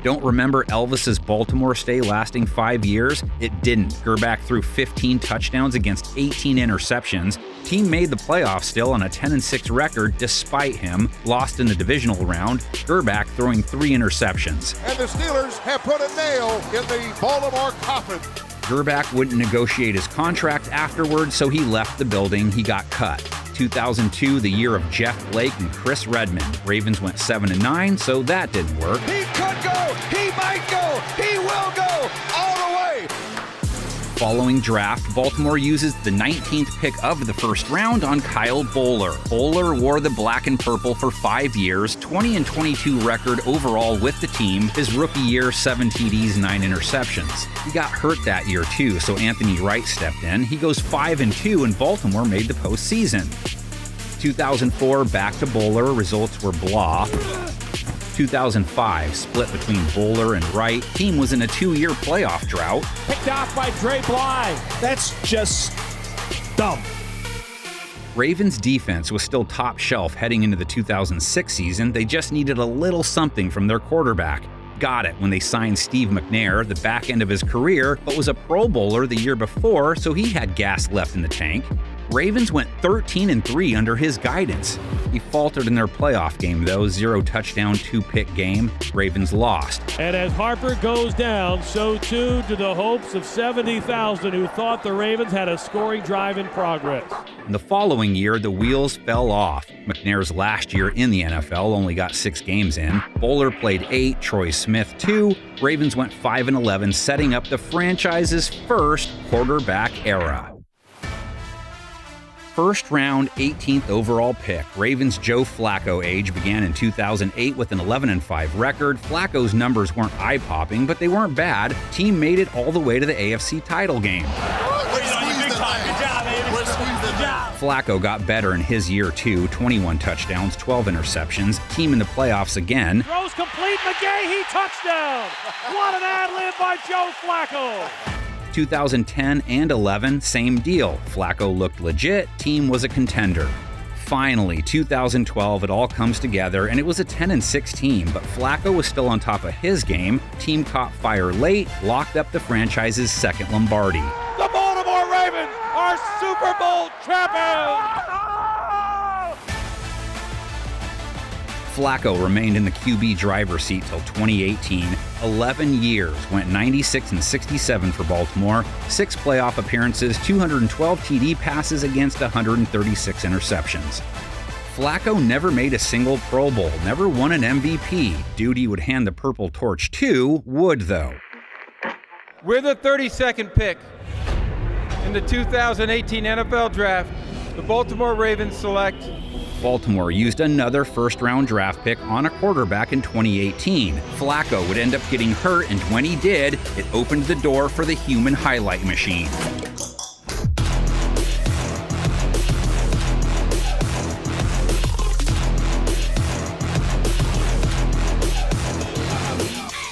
Don't remember Elvis's Baltimore stay lasting 5 years? It didn't. Grbac threw 15 touchdowns against 18 interceptions. Team made the playoffs still on a 10-6 record despite him. Lost in the divisional round. Grbac throwing 3 interceptions. And the Steelers have put a nail in the Baltimore coffin. Grbac wouldn't negotiate his contract afterwards, so he left the building. He got cut. 2002, the year of Jeff Blake and Chris Redmond. Ravens went 7-9, so that didn't work. He could go, he might go, he will go, all the way. Following draft, Baltimore uses the 19th pick of the first round on Kyle Bowler. Bowler wore the black and purple for 5 years, 20-22 record overall with the team. His rookie year, 7 TDs, 9 interceptions. He got hurt that year too, so Anthony Wright stepped in. He goes 5-2 and Baltimore made the postseason. 2004, back to Bowler, results were blah. 2005, split between Bowler and Wright. Team was in a 2-year playoff drought. Picked off by Dre Bly. That's just dumb. Ravens defense was still top shelf heading into the 2006 season. They just needed a little something from their quarterback. Got it when they signed Steve McNair, the back end of his career, but was a Pro Bowler the year before, so he had gas left in the tank. Ravens went 13-3 under his guidance. He faltered in their playoff game, though. 0 touchdown, 2-pick game. Ravens lost. And as Harper goes down, so too do the hopes of 70,000 who thought the Ravens had a scoring drive in progress. In the following year, the wheels fell off. McNair's last year in the NFL only got 6 games in. Bowler played 8, Troy Smith 2. Ravens went 5-11, setting up the franchise's first quarterback era. First round, 18th overall pick. Ravens' Joe Flacco age began in 2008 with an 11-5 record. Flacco's numbers weren't eye-popping, but they weren't bad. Team made it all the way to the AFC title game. Flacco got better in his year too, 21 touchdowns, 12 interceptions. Team in the playoffs again. Throws complete, McGahee, touchdown! What an ad-lib by Joe Flacco! 2010 and 11, same deal. Flacco looked legit, team was a contender. Finally, 2012, it all comes together, and it was a 10-6 team, but Flacco was still on top of his game. Team caught fire late, locked up the franchise's second Lombardi. The Baltimore Ravens are Super Bowl champions! Flacco remained in the QB driver's seat till 2018. 11 years, went 96-67 for Baltimore, 6 playoff appearances, 212 TD passes against 136 interceptions. Flacco never made a single Pro Bowl, never won an MVP. Dude he would hand the purple torch to would, though. We're the 32nd pick in the 2018 NFL Draft. The Baltimore Ravens select Baltimore used another first-round draft pick on a quarterback in 2018. Flacco would end up getting hurt, and when he did, it opened the door for the human highlight machine.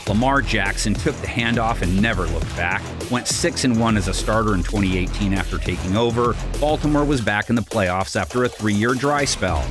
Lamar Jackson took the handoff and never looked back. Went 6-1 as a starter in 2018 after taking over. Baltimore was back in the playoffs after a 3-year dry spell.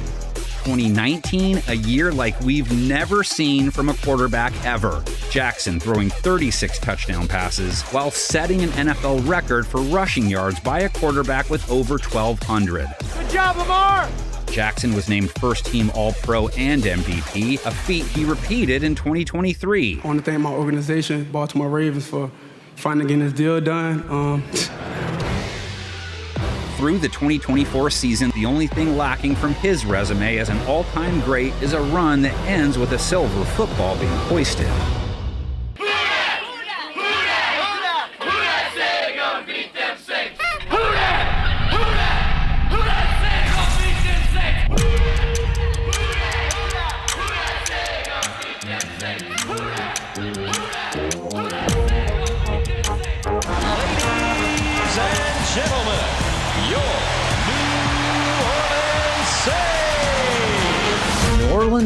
2019, a year like we've never seen from a quarterback ever. Jackson throwing 36 touchdown passes while setting an NFL record for rushing yards by a quarterback with over 1,200. Good job, Lamar! Jackson was named first-team All-Pro and MVP, a feat he repeated in 2023. I want to thank my organization, Baltimore Ravens, for finally getting this deal done. Through the 2024 season, the only thing lacking from his resume as an all-time great is a run that ends with a silver football being hoisted.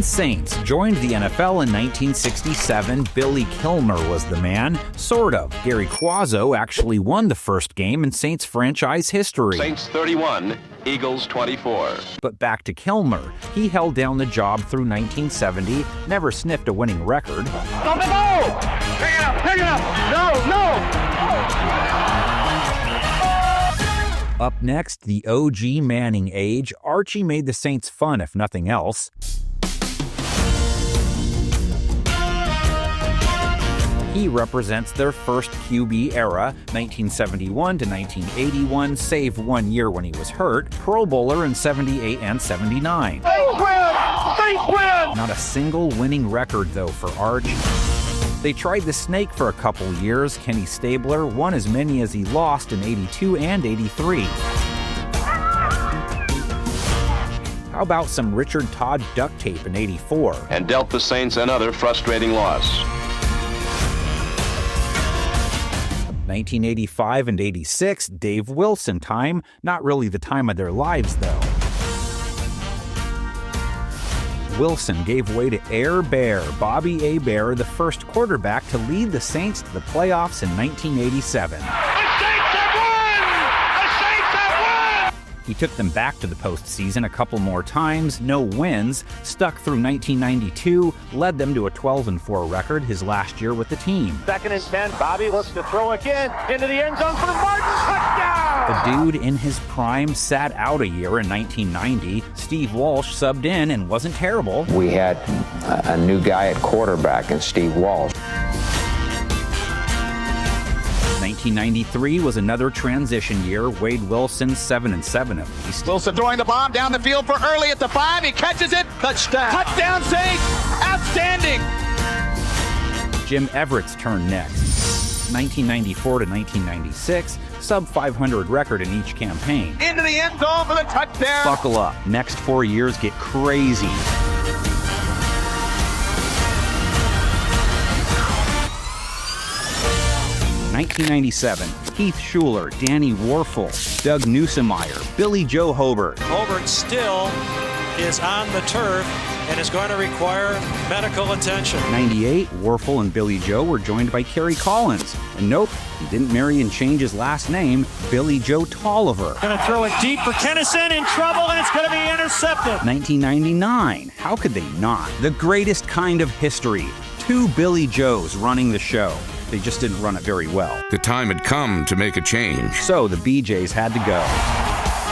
Saints joined the NFL in 1967. Billy Kilmer was the man. Sort of. Gary Quazzo actually won the first game in Saints franchise history. Saints 31, Eagles 24. But back to Kilmer. He held down the job through 1970, never sniffed a winning record. On the ball! Pick it up! Pick it up! No! Up next, the OG Manning age. Archie made the Saints fun, if nothing else. He represents their first QB era, 1971 to 1981, save 1 year when he was hurt, Pro Bowler in 78 and 79. Saints win! Saints win! Not a single winning record, though, for Arch. They tried the snake for a couple years. Kenny Stabler won as many as he lost in 82 and 83. How about some Richard Todd duct tape in 84? And dealt the Saints another frustrating loss. 1985 and 86, Dave Wilson time. Not really the time of their lives, though. Wilson gave way to Air Bear, Bobby A. Bear, the first quarterback to lead the Saints to the playoffs in 1987. He took them back to the postseason a couple more times, no wins, stuck through 1992, led them to a 12-4 record his last year with the team. 2nd and 10, Bobby looks to throw again, into the end zone for Martin, touchdown! The dude in his prime sat out a year in 1990. Steve Walsh subbed in and wasn't terrible. We had a new guy at quarterback in Steve Walsh. 1993 was another transition year. Wade Wilson, 7-7 at least. Wilson throwing the bomb down the field for early at the 5. He catches it. Touchdown. Touchdown, Saints. Outstanding. Jim Everett's turn next. 1994 to 1996, sub-500 record in each campaign. Into the end zone for the touchdown. Buckle up. Next 4 years get crazy. 1997, Keith Schuler, Danny Warfel, Doug Newsemeyer, Billy Joe Hobart. Hobart still is on the turf and is going to require medical attention. 98, Warfel and Billy Joe were joined by Kerry Collins. And nope, he didn't marry and change his last name, Billy Joe Tolliver. Going to throw it deep for Kennison, in trouble, and it's going to be intercepted. 1999, how could they not? The greatest kind of history. 2 Billy Joes running the show. They just didn't run it very well. The time had come to make a change. So the BJs had to go.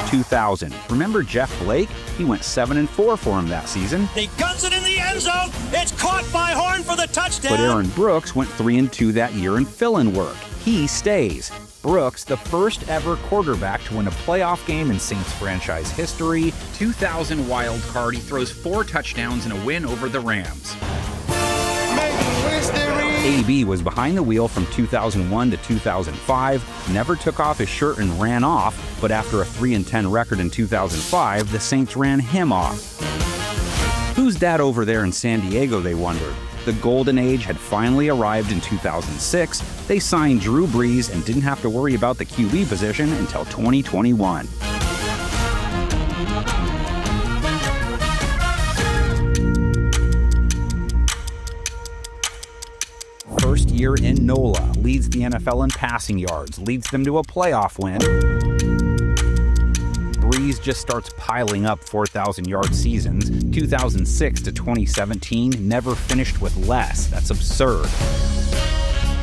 2000. Remember Jeff Blake? He went 7-4 for him that season. He guns it in the end zone. It's caught by Horn for the touchdown. But Aaron Brooks went 3-2 that year in fill-in work. He stays. Brooks, the first ever quarterback to win a playoff game in Saints franchise history. 2000 wild card. He throws 4 touchdowns in a win over the Rams. AB was behind the wheel from 2001 to 2005, never took off his shirt and ran off, but after a 3-10 record in 2005, the Saints ran him off. Who's that over there in San Diego, they wondered. The golden age had finally arrived in 2006. They signed Drew Brees and didn't have to worry about the QB position until 2021. First year in NOLA, leads the NFL in passing yards, leads them to a playoff win. Brees just starts piling up 4,000-yard seasons. 2006 to 2017, never finished with less. That's absurd.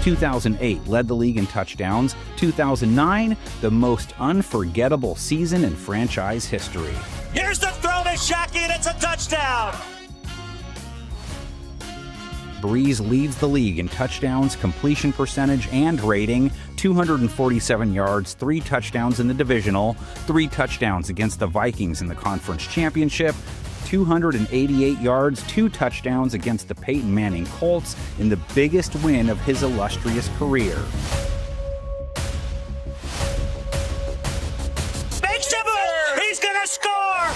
2008, led the league in touchdowns. 2009, the most unforgettable season in franchise history. Here's the throw is Shockey, and it's a touchdown. Breeze leads the league in touchdowns, completion percentage, and rating. 247 yards, 3 touchdowns in the divisional, 3 touchdowns against the Vikings in the conference championship, 288 yards, 2 touchdowns against the Peyton Manning Colts in the biggest win of his illustrious career. Makes him move. He's going to score.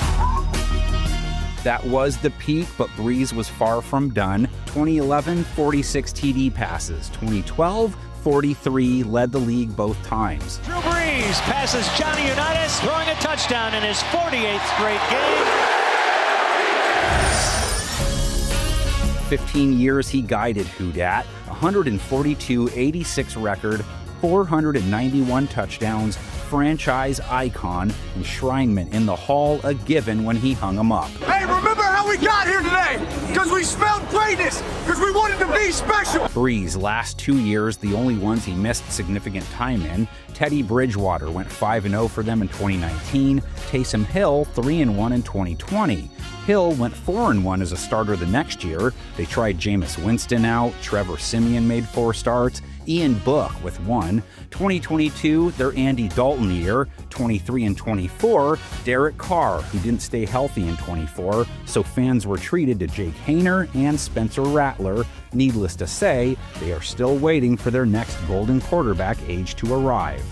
That was the peak, but Breeze was far from done. 2011, 46 TD passes. 2012, 43, led the league both times. Drew Brees passes Johnny Unitas, throwing a touchdown in his 48th straight game. 15 years he guided Who Dat, 142-86 record, 491 touchdowns, franchise icon, enshrinement in the Hall a given when he hung him up. Hey, remember how we got here today? Because we smelled greatness, because we wanted to be special. Breeze' last 2 years, the only ones he missed significant time in. Teddy Bridgewater went 5-0 for them in 2019. Taysom Hill 3-1 in 2020. Hill went 4-1 as a starter the next year. They tried Jameis Winston out. Trevor Siemian made 4 starts. Ian Book with 1. 2022, their Andy Dalton year. 23 and 24, Derek Carr, who didn't stay healthy in 24, so fans were treated to Jake Hayner and Spencer Rattler. Needless to say, they are still waiting for their next golden quarterback age to arrive.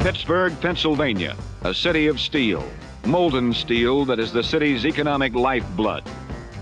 Pittsburgh, Pennsylvania, a city of steel, molten steel that is the city's economic lifeblood.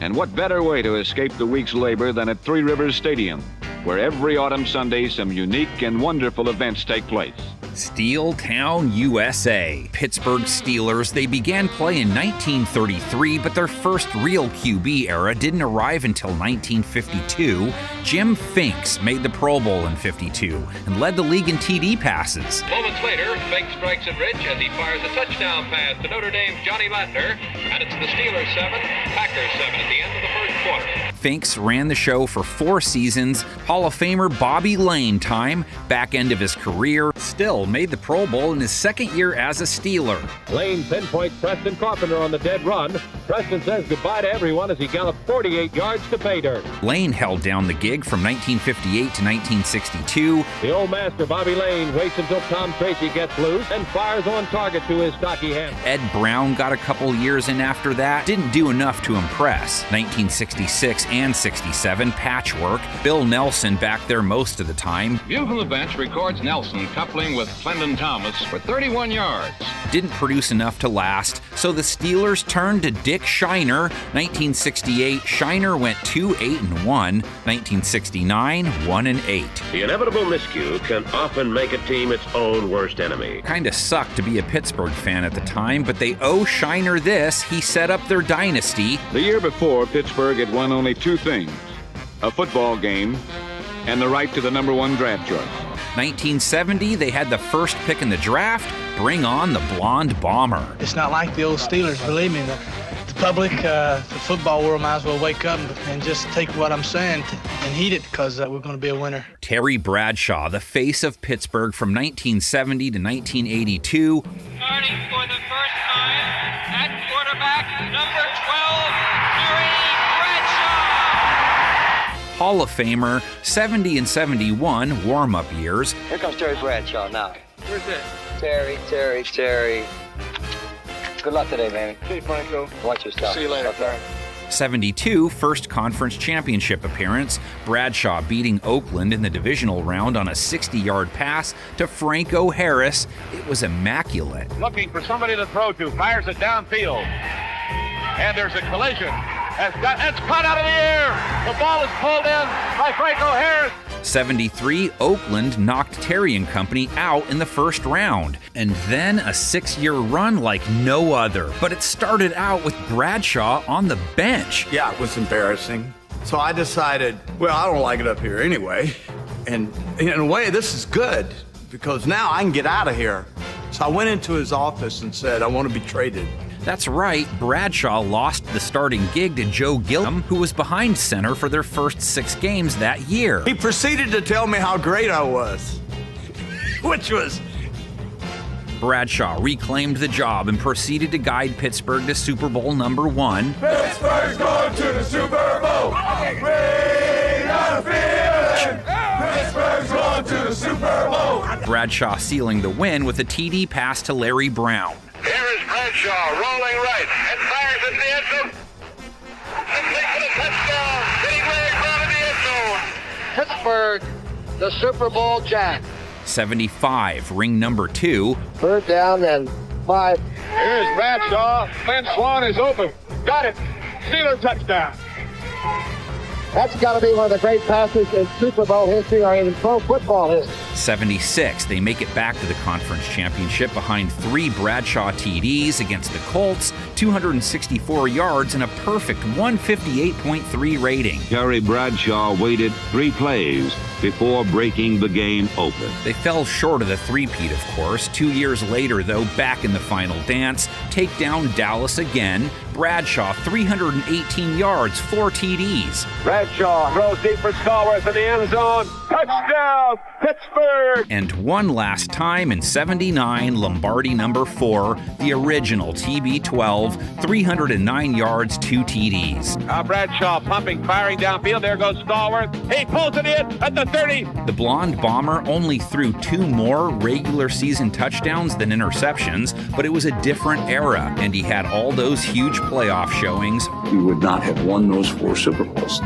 And what better way to escape the week's labor than at Three Rivers Stadium, where every autumn Sunday some unique and wonderful events take place. Steel Town, USA. Pittsburgh Steelers, they began play in 1933, but their first real QB era didn't arrive until 1952. Jim Finks made the Pro Bowl in 52 and led the league in TD passes. Moments later, Finks strikes it rich as he fires a touchdown pass to Notre Dame's Johnny Latner, and it's the Steelers 7, Packers 7 at the end of the first quarter. Finks ran the show for 4 seasons. Hall of Famer Bobby Lane time, back end of his career, still made the Pro Bowl in his second year as a Steeler. Lane pinpoints Preston Carpenter on the dead run. Preston says goodbye to everyone as he galloped 48 yards to pay dirt. Lane held down the gig from 1958 to 1962. The old master, Bobby Lane, waits until Tom Tracy gets loose and fires on target to his stocky hand. Ed Brown got a couple years in after that. Didn't do enough to impress. 1966 and 67, patchwork. Bill Nelson back there most of the time. View from the bench records Nelson coupling with Clendon Thomas for 31 yards. Didn't produce enough to last, so the Steelers turned to Dick Shiner. 1968, Shiner went 2-8-1. 1969, 1-8. The inevitable miscue can often make a team its own worst enemy. Kinda sucked to be a Pittsburgh fan at the time, but they owe Shiner this. He set up their dynasty. The year before, Pittsburgh had won only 2 things: a football game and the right to the #1 draft choice. 1970, they had the first pick in the draft. Bring on the blonde bomber. It's not like the old Steelers, believe me. The public, the football world might as well wake up and just take what I'm saying and heed it, because we're going to be a winner. Terry Bradshaw, the face of Pittsburgh from 1970 to 1982. Starting for the first time at quarterback, number 12, Terry Bradshaw. Hall of Famer, 70 and 71, warm-up years. Here comes Terry Bradshaw now. Where's that? Terry. Good luck today, man. Hey, Franco. Watch your stuff. See you later. Okay. 72, first conference championship appearance. Bradshaw beating Oakland in the divisional round on a 60-yard pass to Franco Harris. It was immaculate. Looking for somebody to throw to, fires it downfield. And there's a collision. It's caught out of the air. The ball is pulled in by Franco Harris. 73, Oakland knocked Terry and company out in the first round. And then a 6-year run like no other. But it started out with Bradshaw on the bench. Yeah, it was embarrassing. So I decided, well, I don't like it up here anyway. And in a way, this is good, because now I can get out of here. So I went into his office and said, I want to be traded. That's right, Bradshaw lost the starting gig to Joe Gilliam, who was behind center for their first 6 games that year. He proceeded to tell me how great I was, which was... Bradshaw reclaimed the job and proceeded to guide Pittsburgh to Super Bowl number 1. Pittsburgh's going to the Super Bowl. We got a feeling. Pittsburgh's going to the Super Bowl. Bradshaw sealing the win with a TD pass to Larry Brown. Here is Bradshaw rolling right and fires into the end zone. Simply for the touchdown. Getting Larry Brown in the end zone. Pittsburgh, the Super Bowl champ. 75, ring number 2. 3rd down and 5. Here's Bradshaw. Lynn Swan is open. Got it. Steeler touchdown. That's got to be one of the great passes in Super Bowl history or even pro football history. 76, they make it back to the conference championship behind 3 Bradshaw TDs against the Colts, 264 yards, and a perfect 158.3 rating. Terry Bradshaw waited 3 plays before breaking the game open. They fell short of the three-peat, of course. 2 years later, though, back in the final dance, take down Dallas again. Bradshaw, 318 yards, 4 TDs. Bradshaw throws deep for Stallworth in the end zone. Touchdown, Pittsburgh! And one last time in 79, Lombardi number 4, the original TB12, 309 yards, 2 TDs. Now Bradshaw pumping, firing downfield. There goes Stallworth. He pulls it in at the 30. The blonde bomber only threw 2 more regular season touchdowns than interceptions, but it was a different era, and he had all those huge playoff showings. We would not have won those 4 Super Bowls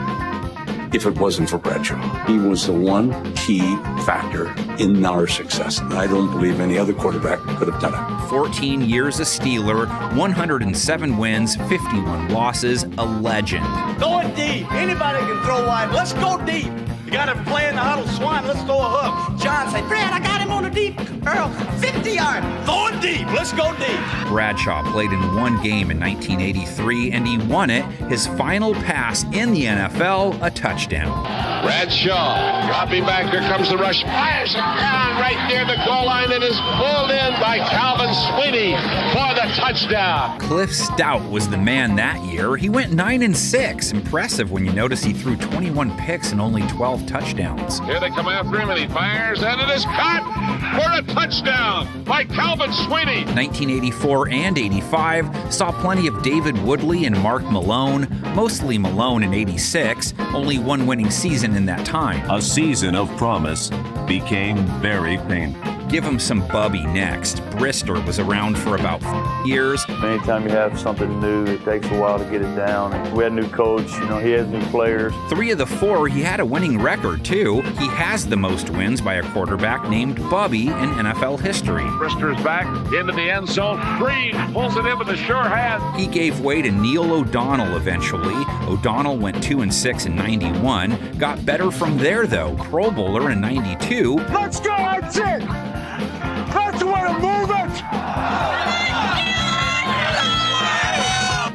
if it wasn't for Bradshaw. He was the one key factor in our success. I don't believe any other quarterback could have done it. 14 years a Steeler, 107 wins, 51 losses, a legend. Going deep. Anybody can throw wide. Let's go deep. You got him playing the huddle Swan. Let's throw a hook. John said, Brad, I got him on the deep. Earl, 50 yard. Going deep. Let's go deep. Bradshaw played in 1 game in 1983, and he won it. His final pass in the NFL, a touchdown. Bradshaw dropping back. Here comes the rush. Fires it down right near the goal line and is pulled in by Calvin Sweeney for the touchdown. Cliff Stout was the man that year. He went 9-6. Impressive when you notice he threw 21 picks and only 12 touchdowns. Here they come after him, and he fires, and it is caught for a touchdown by Calvin Sweeney. 1984 and 85 saw plenty of David Woodley and Mark Malone, mostly Malone in 86, only 1 winning season in that time. A season of promise became very painful. Give him some Bubby next. Brister was around for about 4 years. Anytime you have something new, it takes a while to get it down. We had a new coach, he has new players. 3 of the 4, he had a winning record, too. He has the most wins by a quarterback named Bubby in NFL history. Brister's back into the end zone. Green pulls it in with a sure hand. He gave way to Neil O'Donnell eventually. O'Donnell went 2-6 in 91. Got better from there, though. Pro Bowler in 92. Let's go, that's it! That's the way to move it!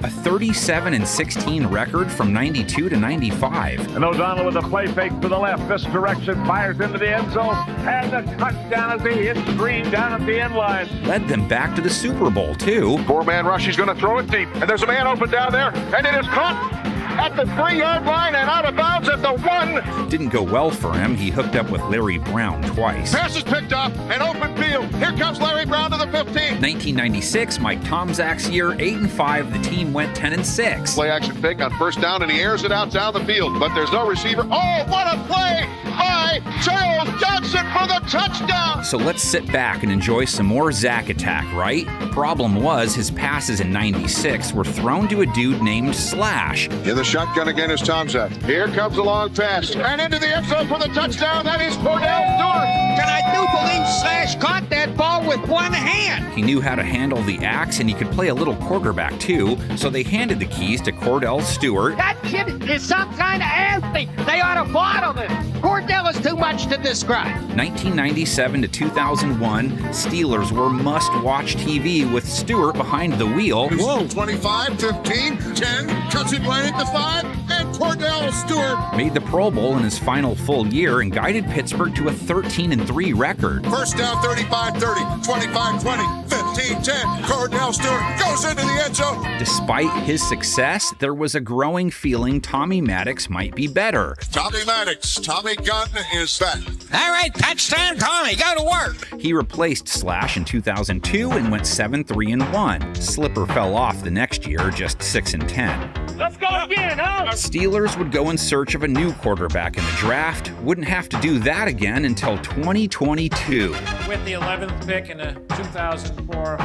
A 37-16 record from 92 to 95. And O'Donnell with a play fake to the left. This direction fires into the end zone. And the touchdown as he hits Green down at the end line. Led them back to the Super Bowl, too. 4-man rush. He's going to throw it deep. And there's a man open down there. And it is caught at the 3-yard line and out of bounds at the 1. Didn't go well for him. He hooked up with Larry Brown twice. Pass is picked up and open field. Here comes Larry Brown to the 15. 1996, Mike Tomczak's year, 8-5. The team went 10-6. Play action fake on first down, and he airs it out down the field. But there's no receiver. Oh, what a play by Charles Johnson for the touchdown. So let's sit back and enjoy some more Zach attack, right? Problem was, his passes in 96 were thrown to a dude named Slash. In the shotgun again is Tomczak. Here comes a long pass. And into the end zone for the touchdown. That is Cordell Stewart. And I do believe Slash caught that ball with one hand. He knew how to handle the axe, and he could play a little quarterback, too. So they handed the keys to Cordell Stewart. That kid is some kind of athlete. They ought to bottle him. Cordell is too much to describe. 1997 to 2001, Steelers were must-watch TV with Stewart behind the wheel. Whoa, 25, 15, 10, cuts it right at the 5, and Cordell Stewart. Made the Pro Bowl in his final full year and guided Pittsburgh to a 13-3 record. First down, 35-30, 25-20, 15-10. Cordell Stewart goes into the end zone. Despite his success, there was a growing feeling Tommy Maddox might be better. Tommy Maddox, Tommy Gunn is back. All right, touchdown, Tommy, go to work. He replaced Slash in 2002 and went 7-3-1. Slipper fell off the next year, just 6-10. Let's go again, huh? Steelers would go in search of a new quarterback in the draft. Wouldn't have to do that again until 2022. With the 11th pick in the 2004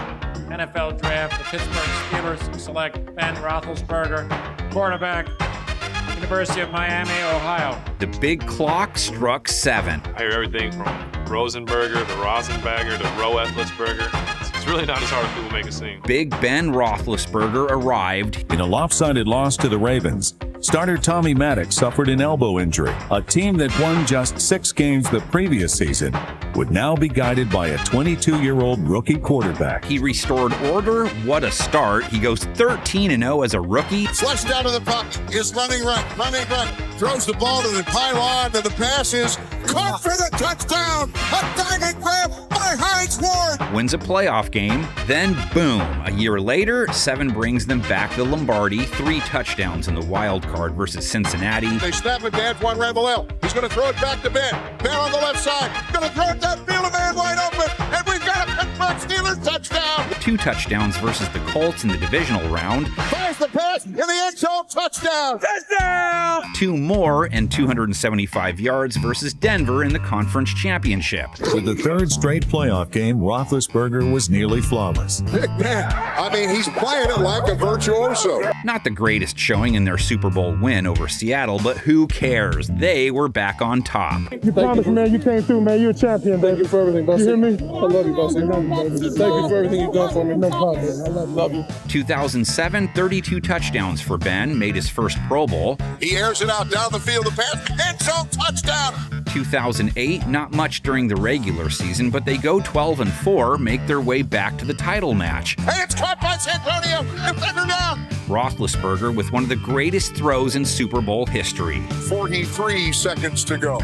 NFL Draft, the Pittsburgh Steelers select Ben Roethlisberger, quarterback, University of Miami, Ohio. The big clock struck 7. I hear everything from Rosenberger to Rosenbagger to Roethlisberger. It's really not as hard as people make it seem. Big Ben Roethlisberger arrived. In a lopsided loss to the Ravens, starter Tommy Maddox suffered an elbow injury. A team that won just 6 games the previous season would now be guided by a 22-year-old rookie quarterback. He restored order. What a start. He goes 13-0 as a rookie. Flushed out of the pocket, is running right, throws the ball to the pylon, and the pass is caught for the touchdown. A diving grab by Hines Ward. Wins a playoff game. Then, boom, a year later, 7 brings them back to Lombardi. 3 touchdowns in the wild card versus Cincinnati. They snap it to Antoine Randall L. He's going to throw it back to Ben. Ben on the left side. Going to throw it downfield, a man wide open. And we've got a Pittsburgh Steelers touchdown. 2 touchdowns versus the Colts in the divisional round. Fires the pass in the end zone. Touchdown. Touchdown. 2 more and 275 yards versus Denver in the conference championship. For the 3rd straight playoff game, Roethlisberger was nearly flawless. Big man. I mean, he's playing it like a virtuoso. Not the greatest showing in their Super Bowl win over Seattle, but who cares? They were back on top. You promised, man. You came through, man. You're a champion, baby. Thank you for everything, Buster. You hear me? I love you, Buster. Thank you for everything you've done for me. No problem, man. I love you. 2007, 32 touchdowns for Ben, made his first Pro Bowl. He airs it out down the field, the pass, end zone, touchdown. 2008, not much during the regular season, but they go 12-4, make their way back to the title match. Hey, it's caught by Santonio. Defender down. Roethlisberger with one of the greatest throws in Super Bowl history. 43 seconds to go.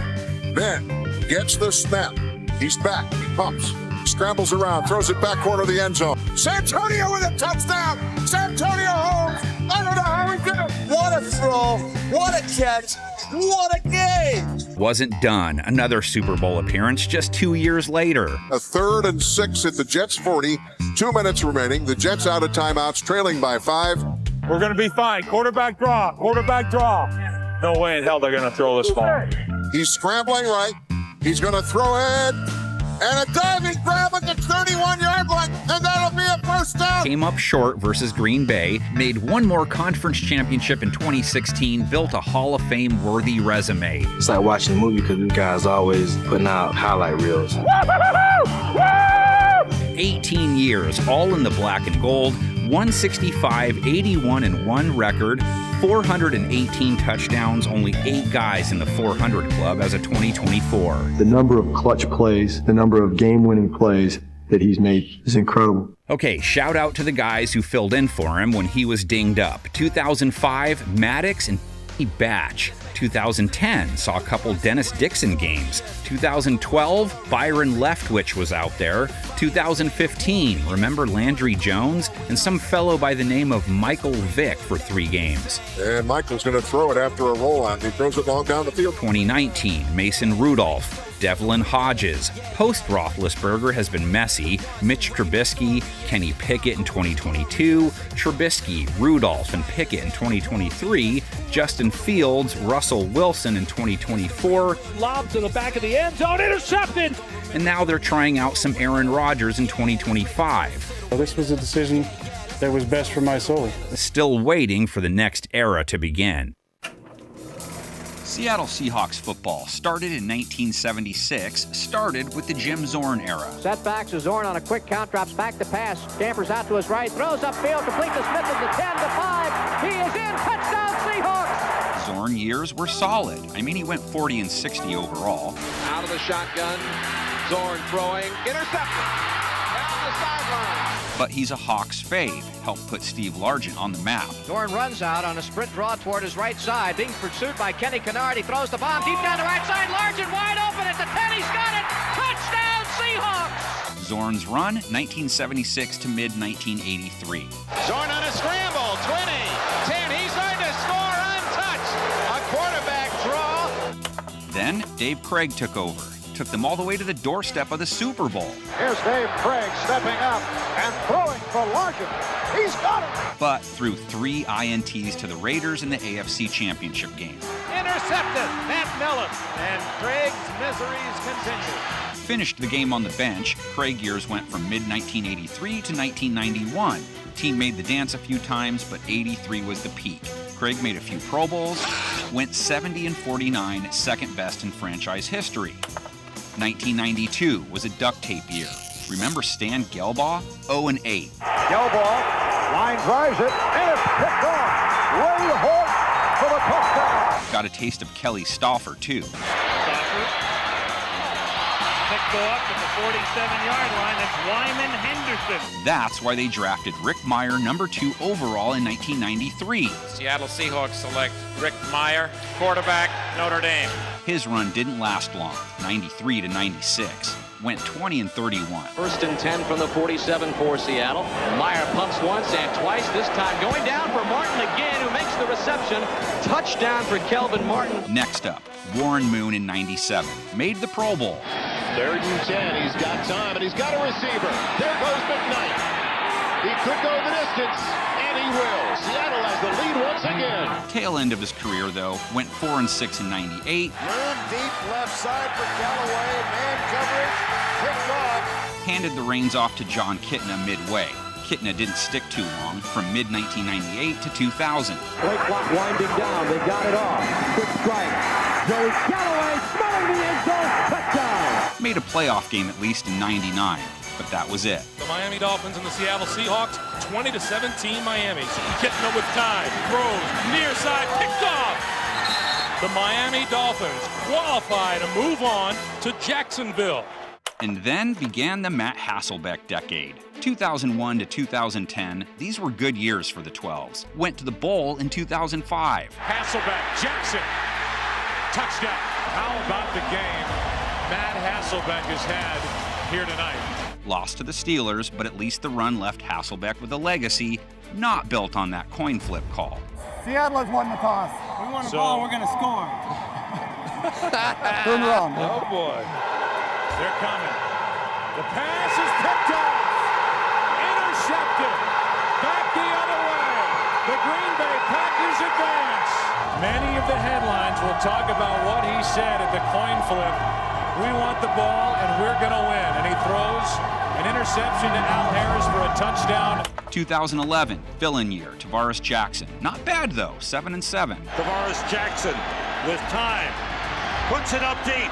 Ben gets the snap. He's back. He pumps. Scrambles around. Throws it back corner of the end zone. Santonio with a touchdown. Santonio Holmes. I don't know how he did it. What a throw. What a catch. What a game. Wasn't done. Another Super Bowl appearance just 2 years later. A 3rd and 6 at the Jets 40. 2 minutes remaining. The Jets out of timeouts, trailing by 5. We're going to be fine. Quarterback draw. Quarterback draw. No way in hell they're going to throw this ball. He's scrambling right. He's going to throw it. And a diving grab at the 31-yard line. And that'll be a first down. Came up short versus Green Bay. Made one more conference championship in 2016. Built a Hall of Fame-worthy resume. It's like watching a movie because these guys always putting out highlight reels. 18 years, all in the black and gold. 165, 81-1 record. 418 touchdowns, only 8 guys in the 400 club as of 2024. The number of clutch plays, the number of game-winning plays that he's made is incredible. Okay, shout out to the guys who filled in for him when he was dinged up. 2005, Maddox and Batch. 2010 saw a couple Dennis Dixon games. 2012, Byron Leftwich was out there. 2015, remember Landry Jones? And some fellow by the name of Michael Vick for 3 games. And Michael's going to throw it after a roll-on. He throws it long down the field. 2019, Mason Rudolph. Devlin Hodges. Post-Roethlisberger has been messy. Mitch Trubisky, Kenny Pickett in 2022, Trubisky, Rudolph, and Pickett in 2023, Justin Fields, Russell Wilson in 2024. Lob to the back of the end zone, intercepted! And now they're trying out some Aaron Rodgers in 2025. Well, this was a decision that was best for my soul. Still waiting for the next era to begin. Seattle Seahawks football started in 1976, started with the Jim Zorn era. Setbacks to Zorn on a quick count, drops back to pass, scampers out to his right, throws upfield, complete to Smith at the 10 to 5. He is in, touchdown Seahawks! Zorn years were solid. I mean, he went 40 and 60 overall. Out of the shotgun, Zorn throwing, intercepted. Down the sideline. but he's a Hawks fave. Helped put Steve Largent on the map. Zorn runs out on a sprint draw toward his right side, being pursued by Kenny Kennard. He throws the bomb deep down the right side. Largent wide open at the 10. He's got it. Touchdown, Seahawks! Zorn's run, 1976 to mid-1983. Zorn on a scramble, 20, 10, he's going to score untouched. A quarterback draw. Then Dave Craig took over. Took them all the way to the doorstep of the Super Bowl. Here's Dave Craig stepping up and throwing for Largent. He's got it! But threw 3 INTs to the Raiders in the AFC Championship game. Intercepted, Matt Millen, and Craig's miseries continue. Finished the game on the bench. Craig years went from mid-1983 to 1991. Team made the dance a few times, but 83 was the peak. Craig made a few Pro Bowls, went 70-49, second best in franchise history. 1992 was a duct tape year. Remember Stan Gelbaugh? 0-8. Gelbaugh, line drives it, and it's picked off. Ray Holt for the touchdown. Got a taste of Kelly Stauffer, too. Stauffer picked off at the 47-yard line. That's Wyman Henderson. That's why they drafted Rick Meyer, number 2 overall in 1993. Seattle Seahawks select Rick Meyer, quarterback, Notre Dame. His run didn't last long, 93 to 96. Went 20-31. 1st and 10 from the 47 for Seattle. Meyer pumps once and twice, this time going down for Martin again, who makes the reception. Touchdown for Kelvin Martin. Next up, Warren Moon in 97. Made the Pro Bowl. 3rd and 10. He's got time, and he's got a receiver. There goes McKnight. He could go the distance, and he will. Seattle has the lead once again. Tail end of his career, though, went 4-6 in 98. Room deep left side for Callaway. Man coverage. Picked off. Handed the reins off to John Kitna midway. Kitna didn't stick too long, from mid-1998 to 2000. Play clock winding down. They got it off. Quick strike. Joey Callaway smelling the end zone. Touchdown. Made a playoff game at least in 99, but that was it. The Miami Dolphins and the Seattle Seahawks, 20-17 Miami. Kitna with time, throws, near side, picked off. The Miami Dolphins qualify to move on to Jacksonville. And then began the Matt Hasselbeck decade. 2001 to 2010, these were good years for the 12s. Went to the Bowl in 2005. Hasselbeck, Jackson, touchdown. How about the game Matt Hasselbeck has had here tonight? Lost to the Steelers, but at least the run left Hasselbeck with a legacy not built on that coin flip call. Seattle has won the toss. We won the ball, we're going to score. Turn around. Oh, boy. They're coming. The pass is picked up. Intercepted. Back the other way. The Green Bay Packers advance. Many of the headlines will talk about what he said at the coin flip. We want the ball, and we're going to win. And he throws an interception to Al Harris for a touchdown. 2011, fill-in year, Tavares Jackson. Not bad, though, 7-7. Tavares Jackson with time. Puts it up deep.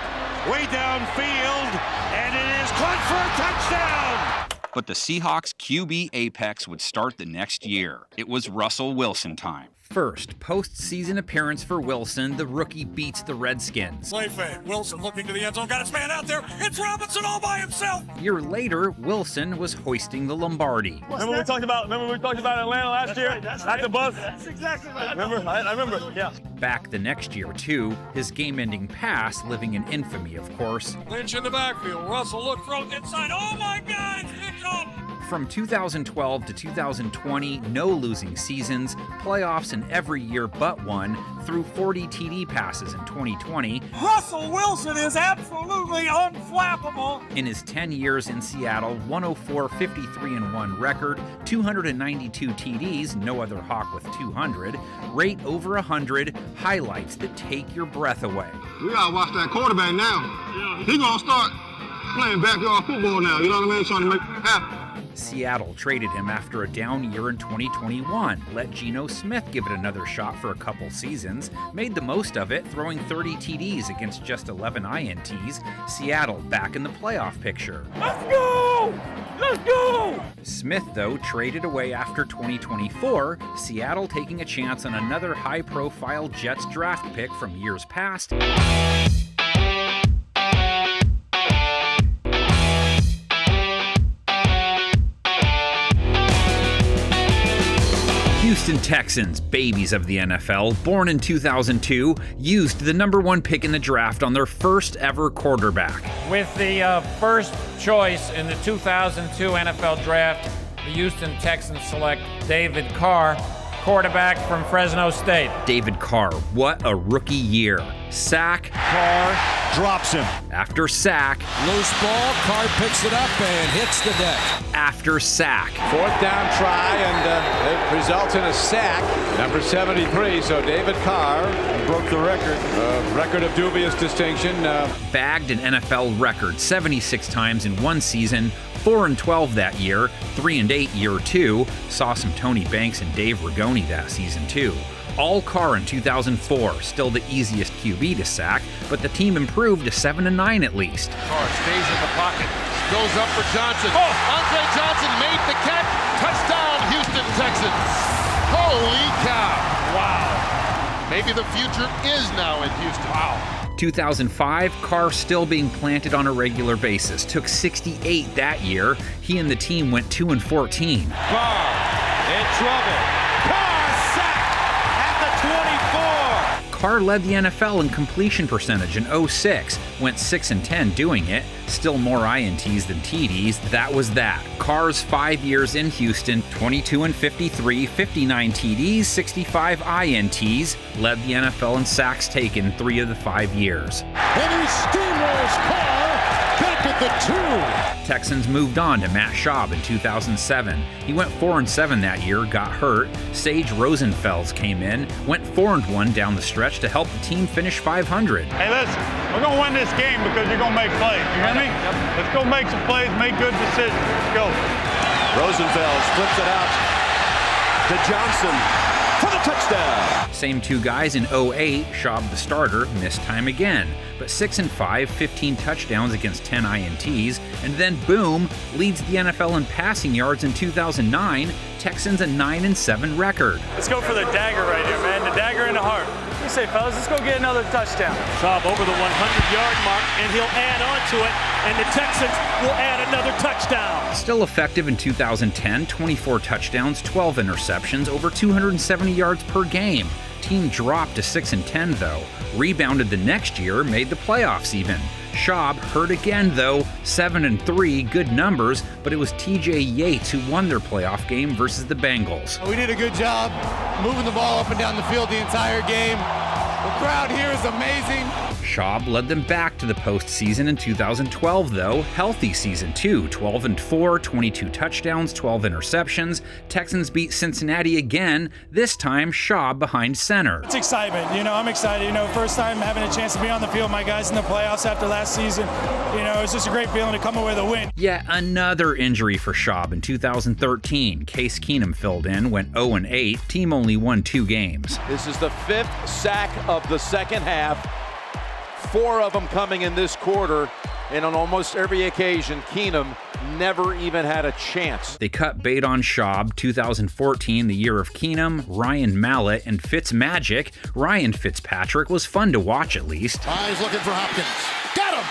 Way downfield, and it is caught for a touchdown! But the Seahawks QB apex would start the next year. It was Russell Wilson time. First postseason appearance for Wilson, the rookie beats the Redskins. Play fake. Wilson looking to the end zone, got his man out there. It's Robinson all by himself. Year later, Wilson was hoisting the Lombardi. Remember we talked about Atlanta last year at the bus? That's exactly right. Remember? I remember. Yeah. Back the next year, too, his game-ending pass, living in infamy, of course. Lynch in the backfield. Russell look, throws inside. Oh my God! It's up. From 2012 to 2020, no losing seasons, playoffs in every year but one, threw 40 TD passes in 2020. Russell Wilson is absolutely unflappable. In his 10 years in Seattle, 104 53-1 record, 292 TDs, no other Hawk with 200, rate over 100, highlights that take your breath away. We gotta watch that quarterback now. He gonna start playing backyard football now, you know what I mean? Trying to make it happen. Seattle traded him after a down year in 2021, let Geno Smith give it another shot for a couple seasons, made the most of it, throwing 30 TDs against just 11 INTs. Seattle back in the playoff picture. Let's go! Let's go! Smith, though, traded away after 2024, Seattle taking a chance on another high-profile Jets draft pick from years past. Houston Texans, babies of the NFL, born in 2002, used the #1 pick in the draft on their first ever quarterback. With the first choice in the 2002 NFL Draft, the Houston Texans select David Carr, quarterback from Fresno State. David Carr, what a rookie year. Sack. Carr drops him. After sack. Loose ball, Carr picks it up and hits the deck. After sack. 4th down try, and it results in a sack. Number 73, so David Carr broke the record of dubious distinction. Bagged an NFL record 76 times in one season, 4-12 that year, 3-8 year 2. Saw some Tony Banks and Dave Rigoni that season too. All Carr in 2004, still the easiest QB to sack, but the team improved to 7-9 at least. Carr stays in the pocket, goes up for Johnson. Andre Johnson made the catch. Touchdown, Houston Texans. Holy cow. Wow. Maybe the future is now in Houston. Wow. 2005, Carr still being planted on a regular basis. Took 68 that year. He and the team went 2-14. Carr in trouble. Carr sacked at the 24. Carr led the NFL in completion percentage in 06. Went 6-10 doing it. Still more INTs than TDs. That was that. Carr's 5 years in Houston, 22-53, 59 TDs, 65 INTs. Led the NFL in sacks taken 3 of the 5 years. And he steamrolls Carr back at the 2. Texans moved on to Matt Schaub in 2007. He went 4-7 that year, got hurt. Sage Rosenfels came in, went 4-1 down the stretch to help the team finish 500. Hey, listen, we're going to win this game because you're going to make plays. You hear me? Let's go make some plays, make good decisions. Let's go. Rosenfels flips it out to Johnson for the touchdown. Same 2 guys in 08, Schaub the starter, missed time again. But 6-5, 15 touchdowns against 10 INTs, and then boom, leads the NFL in passing yards in 2009, Texans a 9-7 record. Let's go for the dagger right here, man. The dagger in the heart. What do you say, fellas? Let's go get another touchdown. Schaub over the 100-yard mark, and he'll add on to it, and the Texans will add another touchdown. Still effective in 2010, 24 touchdowns, 12 interceptions, over 270 yards per game. Team dropped to 6-10 though. Rebounded the next year, made the playoffs even. Schaub hurt again though, 7-3, good numbers, but it was TJ Yates who won their playoff game versus the Bengals. We did a good job moving the ball up and down the field the entire game. The crowd here is amazing. Schaub led them back to the postseason in 2012 though, healthy season too, 12-4, 22 touchdowns, 12 interceptions. Texans beat Cincinnati again, this time Schaub behind center. It's excitement, I'm excited, first time having a chance to be on the field, my guys in the playoffs after last season. It's just a great feeling to come away with a win. Yet another injury for Schaub in 2013. Case Keenum filled in, went 0-8, team only won 2 games. This is the 5th sack of the second half. 4 of them coming in this quarter, and on almost every occasion, Keenum never even had a chance. They cut bait on Schaub, 2014, the year of Keenum, Ryan Mallett, and Fitzmagic. Ryan Fitzpatrick was fun to watch at least. Eyes looking for Hopkins. Got him!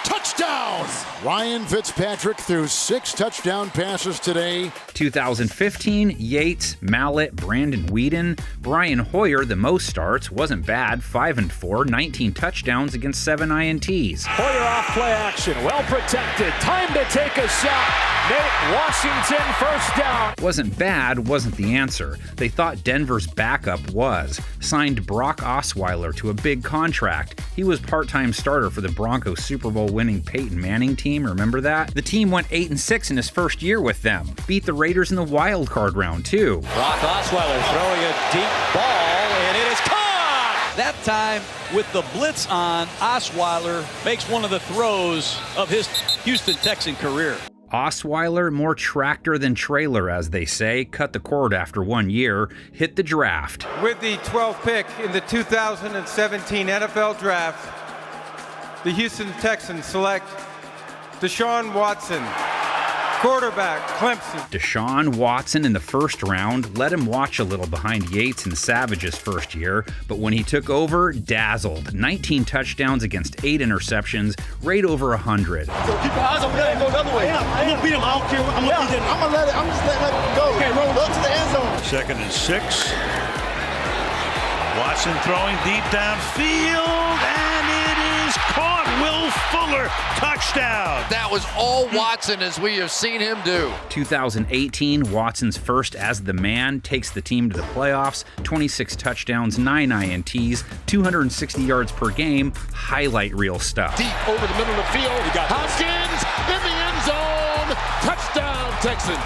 Touchdown! Ryan Fitzpatrick threw 6 touchdown passes today. 2015, Yates, Mallett, Brandon Weeden. Brian Hoyer, the most starts, wasn't bad, 5-4, 19 touchdowns against 7 INTs. Hoyer off play action, well protected, time to take a shot. Nate Washington first down. Wasn't bad, wasn't the answer. They thought Denver's backup was. Signed Brock Osweiler to a big contract. He was part-time starter for the Broncos Super Bowl winning Peyton Manning team, remember that? The team went 8-6 in his first year with them. Beat the Raiders in the wild card round too. Brock Osweiler throwing a deep ball, and it is caught! That time, with the blitz on, Osweiler makes one of the throws of his Houston Texan career. Osweiler, more tractor than trailer, as they say, cut the cord after 1 year, hit the draft. With the 12th pick in the 2017 NFL Draft, the Houston Texans select Deshaun Watson, Quarterback, Clemson. Deshaun Watson in the first round let him watch a little behind Yates and Savage's first year, but when he took over, dazzled. 19 touchdowns against 8 interceptions, right over 100. So keep your eyes over there and go the other way. I'm gonna beat him. I don't care. I'm gonna beat him. I'm just letting it go. Okay, roll up to the end zone. 2nd and 6. Watson throwing deep downfield, and it is caught. Will Fuller, touchdown. That was all Watson as we have seen him do. 2018, Watson's first as the man, takes the team to the playoffs, 26 touchdowns, 9 INTs, 260 yards per game, highlight reel stuff. Deep over the middle of the field. Hopkins in the end zone. Touchdown, Texans.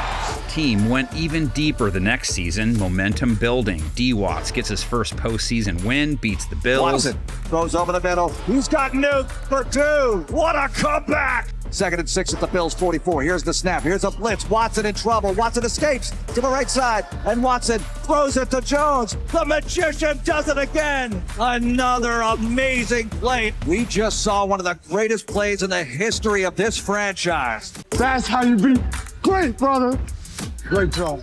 Team went even deeper the next season, momentum building. D. Watts gets his first postseason win, beats the Bills. Watson throws over the middle. He's got Nuke for 2. What a comeback! 2nd and 6 at the Bills' 44. Here's the snap. Here's a blitz. Watson in trouble. Watson escapes to the right side, and Watson throws it to Jones. The magician does it again. Another amazing play. We just saw one of the greatest plays in the history of this franchise. That's how you beat. Great, brother. Great job.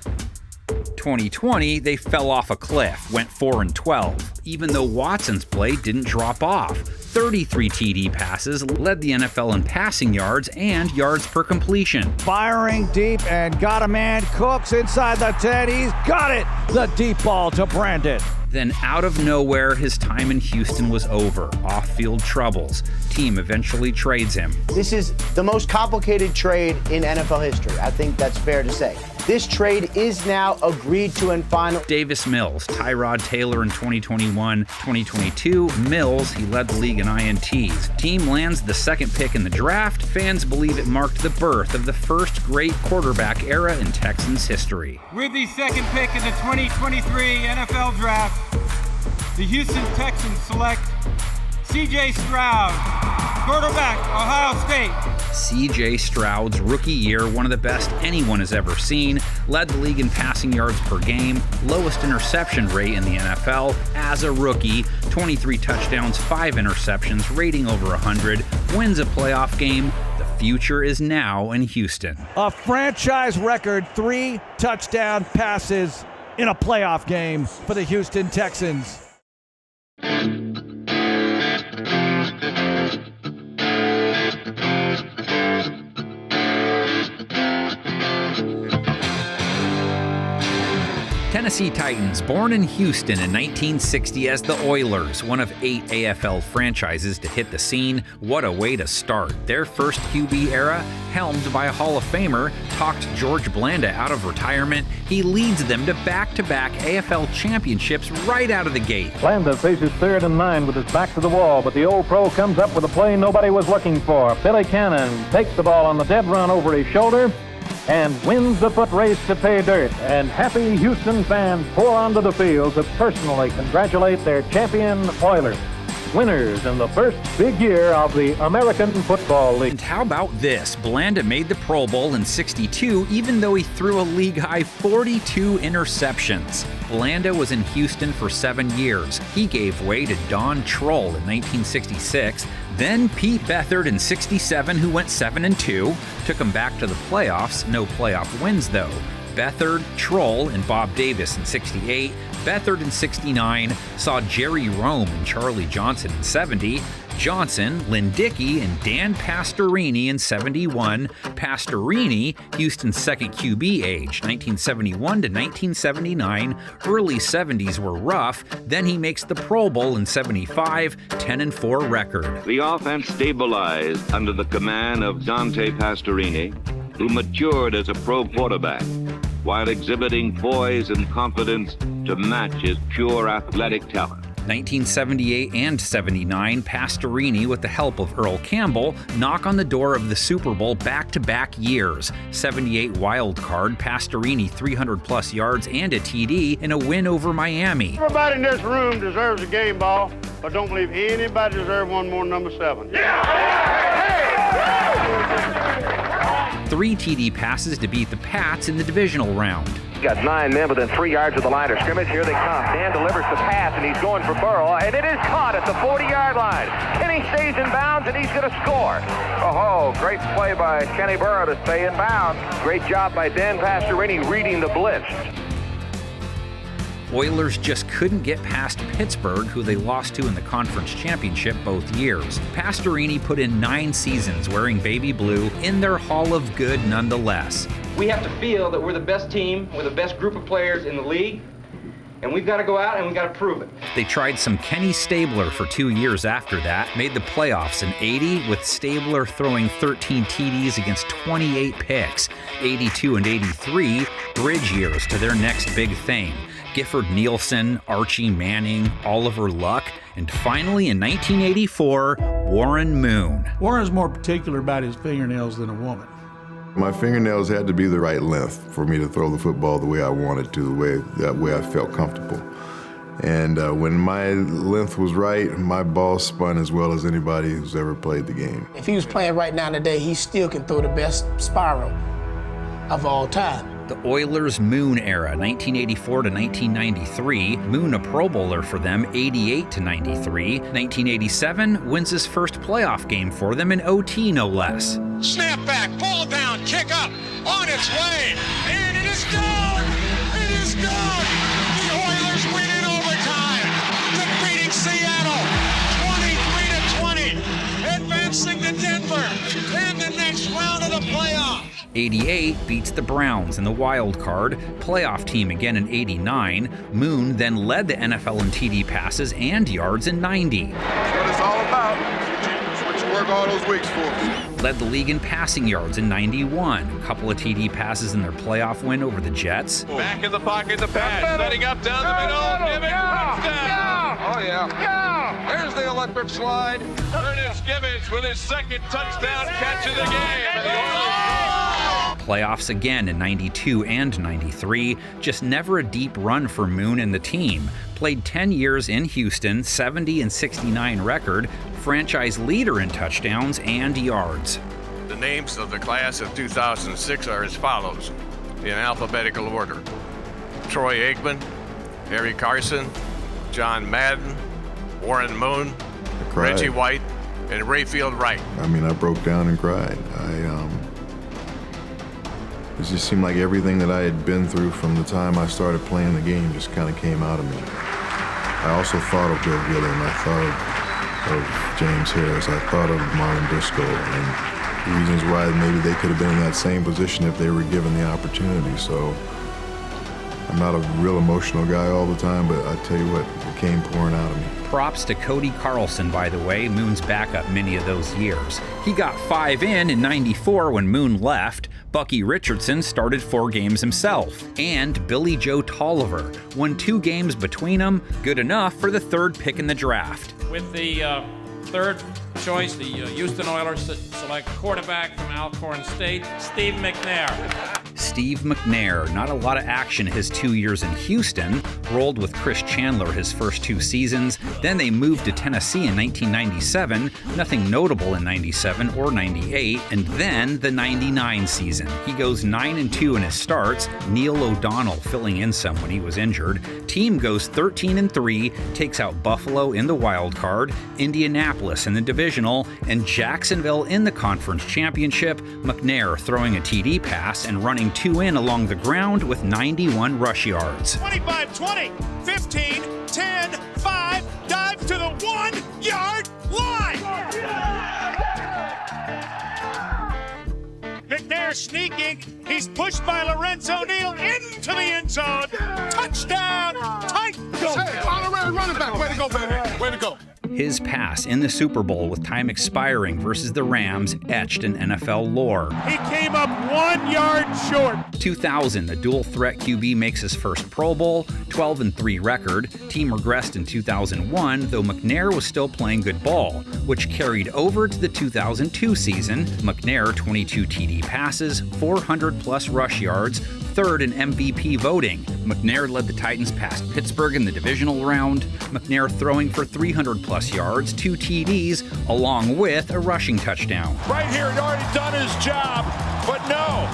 2020, they fell off a cliff, went 4-12, even though Watson's play didn't drop off. 33 TD passes, led the NFL in passing yards and yards per completion. Firing deep and got a man. Cooks inside the 10. He's got it. The deep ball to Brandon. Then out of nowhere, his time in Houston was over. Off-field troubles. Team eventually trades him. This is the most complicated trade in NFL history. I think that's fair to say. This trade is now agreed to and final. Davis Mills, Tyrod Taylor in 2021, 2022. Mills, he led the league in INTs. Team lands the 2nd pick in the draft. Fans believe it marked the birth of the first great quarterback era in Texans history. With the 2nd pick in the 2023 NFL Draft, the Houston Texans select C.J. Stroud, quarterback, Ohio State. C.J. Stroud's rookie year, one of the best anyone has ever seen, led the league in passing yards per game, lowest interception rate in the NFL as a rookie, 23 touchdowns, 5 interceptions, rating over 100, wins a playoff game. The future is now in Houston. A franchise record 3 touchdown passes in a playoff game for the Houston Texans. Tennessee Titans, born in Houston in 1960 as the Oilers, one of 8 AFL franchises to hit the scene. What a way to start. Their first QB era, helmed by a Hall of Famer, talked George Blanda out of retirement. He leads them to back-to-back AFL championships right out of the gate. Blanda faces 3rd and 9 with his back to the wall, but the old pro comes up with a play nobody was looking for. Billy Cannon takes the ball on the dead run over his shoulder and wins the foot race to pay dirt. And happy Houston fans pour onto the field to personally congratulate their champion Oilers, winners in the first big year of the American Football League. And how about this? Blanda made the Pro Bowl in '62, even though he threw a league-high 42 interceptions. Blanda was in Houston for 7 years. He gave way to Don Troll in 1966, then Pete Beathard in '67, who went 7-2, took him back to the playoffs. No playoff wins, though. Beathard, Troll, and Bob Davis in '68. Beathard in '69 saw Jerry Rome and Charlie Johnson in '70. Johnson, Lynn Dickey, and Dan Pastorini in '71. Pastorini, Houston's second QB age, 1971 to 1979. Early '70s were rough. Then he makes the Pro Bowl in '75, 10-4 record. The offense stabilized under the command of Dante Pastorini, who matured as a pro quarterback while exhibiting poise and confidence to match his pure athletic talent. 1978 and '79, Pastorini, with the help of Earl Campbell, knock on the door of the Super Bowl back-to-back years. '78 wild card, Pastorini 300-plus yards and a TD in a win over Miami. Everybody in this room deserves a game ball, but don't believe anybody deserves one more than number 7. 3 TD passes to beat the Pats in the divisional round. Got 9 men within 3 yards of the line of scrimmage. Here they come. Dan delivers the pass, and he's going for Burrow, and it is caught at the 40-yard line. Kenny stays in bounds, and he's going to score. Oh, great play by Kenny Burrow to stay in bounds. Great job by Dan Pastorini reading the blitz. Oilers just couldn't get past Pittsburgh, who they lost to in the conference championship both years. Pastorini put in 9 seasons wearing baby blue in their Hall of Good nonetheless. We have to feel that we're the best team, we're the best group of players in the league, and we've got to go out and we've got to prove it. They tried some Kenny Stabler for 2 years after that, made the playoffs in '80 with Stabler throwing 13 TDs against 28 picks. '82 and '83, bridge years to their next big thing. Gifford Nielsen, Archie Manning, Oliver Luck, and finally in 1984, Warren Moon. Warren's more particular about his fingernails than a woman. My fingernails had to be the right length for me to throw the football the way I wanted to, that way I felt comfortable. And when my length was right, my ball spun as well as anybody who's ever played the game. If he was playing right now today, he still can throw the best spiral of all time. The Oilers' Moon era, 1984 to 1993. Moon a Pro Bowler for them, 88 to 93. 1987 wins his first playoff game for them in OT, no less. Snap back, ball down, kick up, on its way, and it is gone! It is gone! The Oilers win in overtime, defeating Seattle, 23-20, advancing to Denver in the next round of the playoffs. 88 beats the Browns in the wild card, playoff team again in 89. Moon then led the NFL in TD passes and yards in 90. That's what it's all about. That's what you work all those weeks for. Led the league in passing yards in 91. A couple of TD passes in their playoff win over the Jets. Back in the pocket, the pass, setting up down the middle, touchdown! Oh, yeah. There's the electric slide. Ernest Gibbons with his second touchdown catch of the game. And the Oilers... Playoffs again in 92 and 93. Just never a deep run for Moon and the team. Played 10 years in Houston, 70 and 69 record, franchise leader in touchdowns and yards. The names of the class of 2006 are as follows, in alphabetical order. Troy Aikman, Harry Carson, John Madden, Warren Moon, Reggie White, and Rayfield Wright. I mean, I broke down and cried. It just seemed like everything that I had been through from the time I started playing the game just kind of came out of me. I also thought of Bill Gilliam, I thought of James Harris, I thought of Marlon Briscoe, and the reasons why maybe they could have been in that same position if they were given the opportunity. So I'm not a real emotional guy all the time, but I tell you what, it came pouring out of me. Props to Cody Carlson, by the way, Moon's backup many of those years. He got 5 in 94 when Moon left. Bucky Richardson started 4 games himself. And Billy Joe Tolliver won 2 games between them, good enough for the 3rd pick in the draft. With the 3rd choice, the Houston Oilers select quarterback from Alcorn State, Steve McNair. Steve McNair, not a lot of action his 2 years in Houston, rolled with Chris Chandler his first 2 seasons, then they moved to Tennessee in 1997, nothing notable in 97 or 98, and then the 99 season. He goes 9-2 in his starts, Neil O'Donnell filling in some when he was injured. Team goes 13-3, takes out Buffalo in the wild card, Indianapolis in the divisional, and Jacksonville in the conference championship. McNair throwing a TD pass and running 2 in along the ground with 91 rush yards. 25-20, 15, 10, 5, dive to the 1-yard line. McNair sneaking. He's pushed by Lorenzo Neal into the end zone. Touchdown, Titans. Hey, running back. Way to go, baby. Way to go. His pass in the Super Bowl with time expiring versus the Rams etched in NFL lore. He came up 1 yard short. 2000, the dual threat QB makes his first Pro Bowl, 12-3 record. Team regressed in 2001, though McNair was still playing good ball, which carried over to the 2002 season. McNair 22 TD passes, 400+ rush yards, 3rd in MVP voting. McNair led the Titans past Pittsburgh in the divisional round. McNair throwing for 300+ plus yards, 2 TDs, along with a rushing touchdown. Right here, he'd already done his job, but no.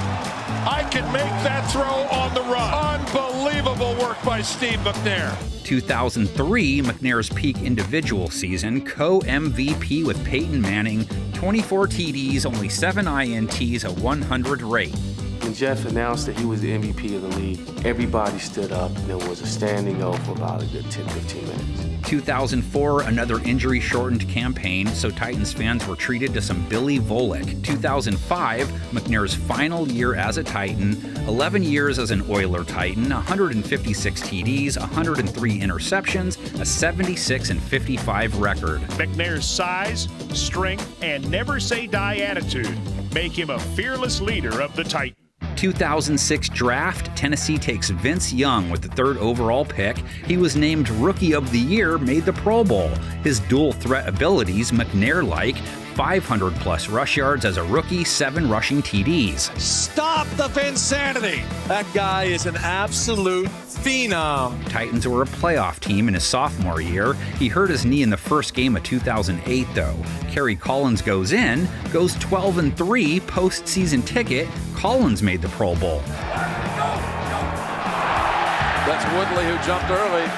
I can make that throw on the run. Unbelievable work by Steve McNair. 2003, McNair's peak individual season, co-MVP with Peyton Manning, 24 TDs, only 7 INTs, a 100 rate. When Jeff announced that he was the MVP of the league, everybody stood up and there was a standing O for about a good 10-15 minutes. 2004, another injury-shortened campaign, so Titans fans were treated to some Billy Volek. 2005, McNair's final year as a Titan, 11 years as an Oiler Titan, 156 TDs, 103 interceptions, a 76-55 record. McNair's size, strength, and never-say-die attitude make him a fearless leader of the Titans. 2006 draft, Tennessee takes Vince Young with the 3rd overall pick. He was named Rookie of the Year, made the Pro Bowl. His dual threat abilities, McNair-like, 500-plus rush yards as a rookie, 7 rushing TDs. Stop the Vinsanity! That guy is an absolute phenom. Titans were a playoff team in his sophomore year. He hurt his knee in the first game of 2008, though. Kerry Collins goes 12-3, postseason ticket. Collins made the Pro Bowl. That's Woodley who jumped early.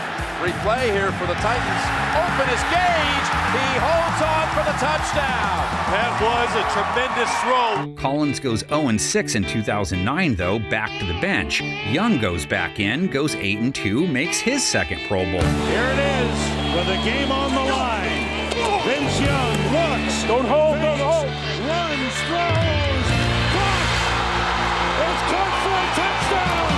Replay here for the Titans. Open is Gage. He holds on for the touchdown. That was a tremendous throw. Collins goes 0-6 in 2009, though, back to the bench. Young goes back in, goes 8-2, makes his 2nd Pro Bowl. Here it is, with the game on the line. Vince Young looks. Don't hold. Runs, throws, caught. It's caught for a touchdown.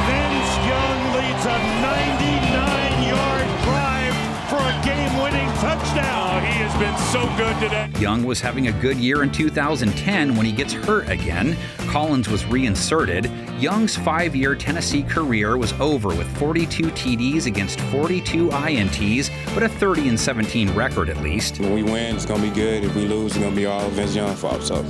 Vince Young leads a 99-yard drive for a game-winning touchdown. He has been so good today. Young was having a good year in 2010 when he gets hurt again. Collins was reinserted. Young's 5-year Tennessee career was over with 42 TDs against 42 INTs, but a 30-17 record at least. When we win, it's going to be good. If we lose, it's going to be all Vince Young's fault. So I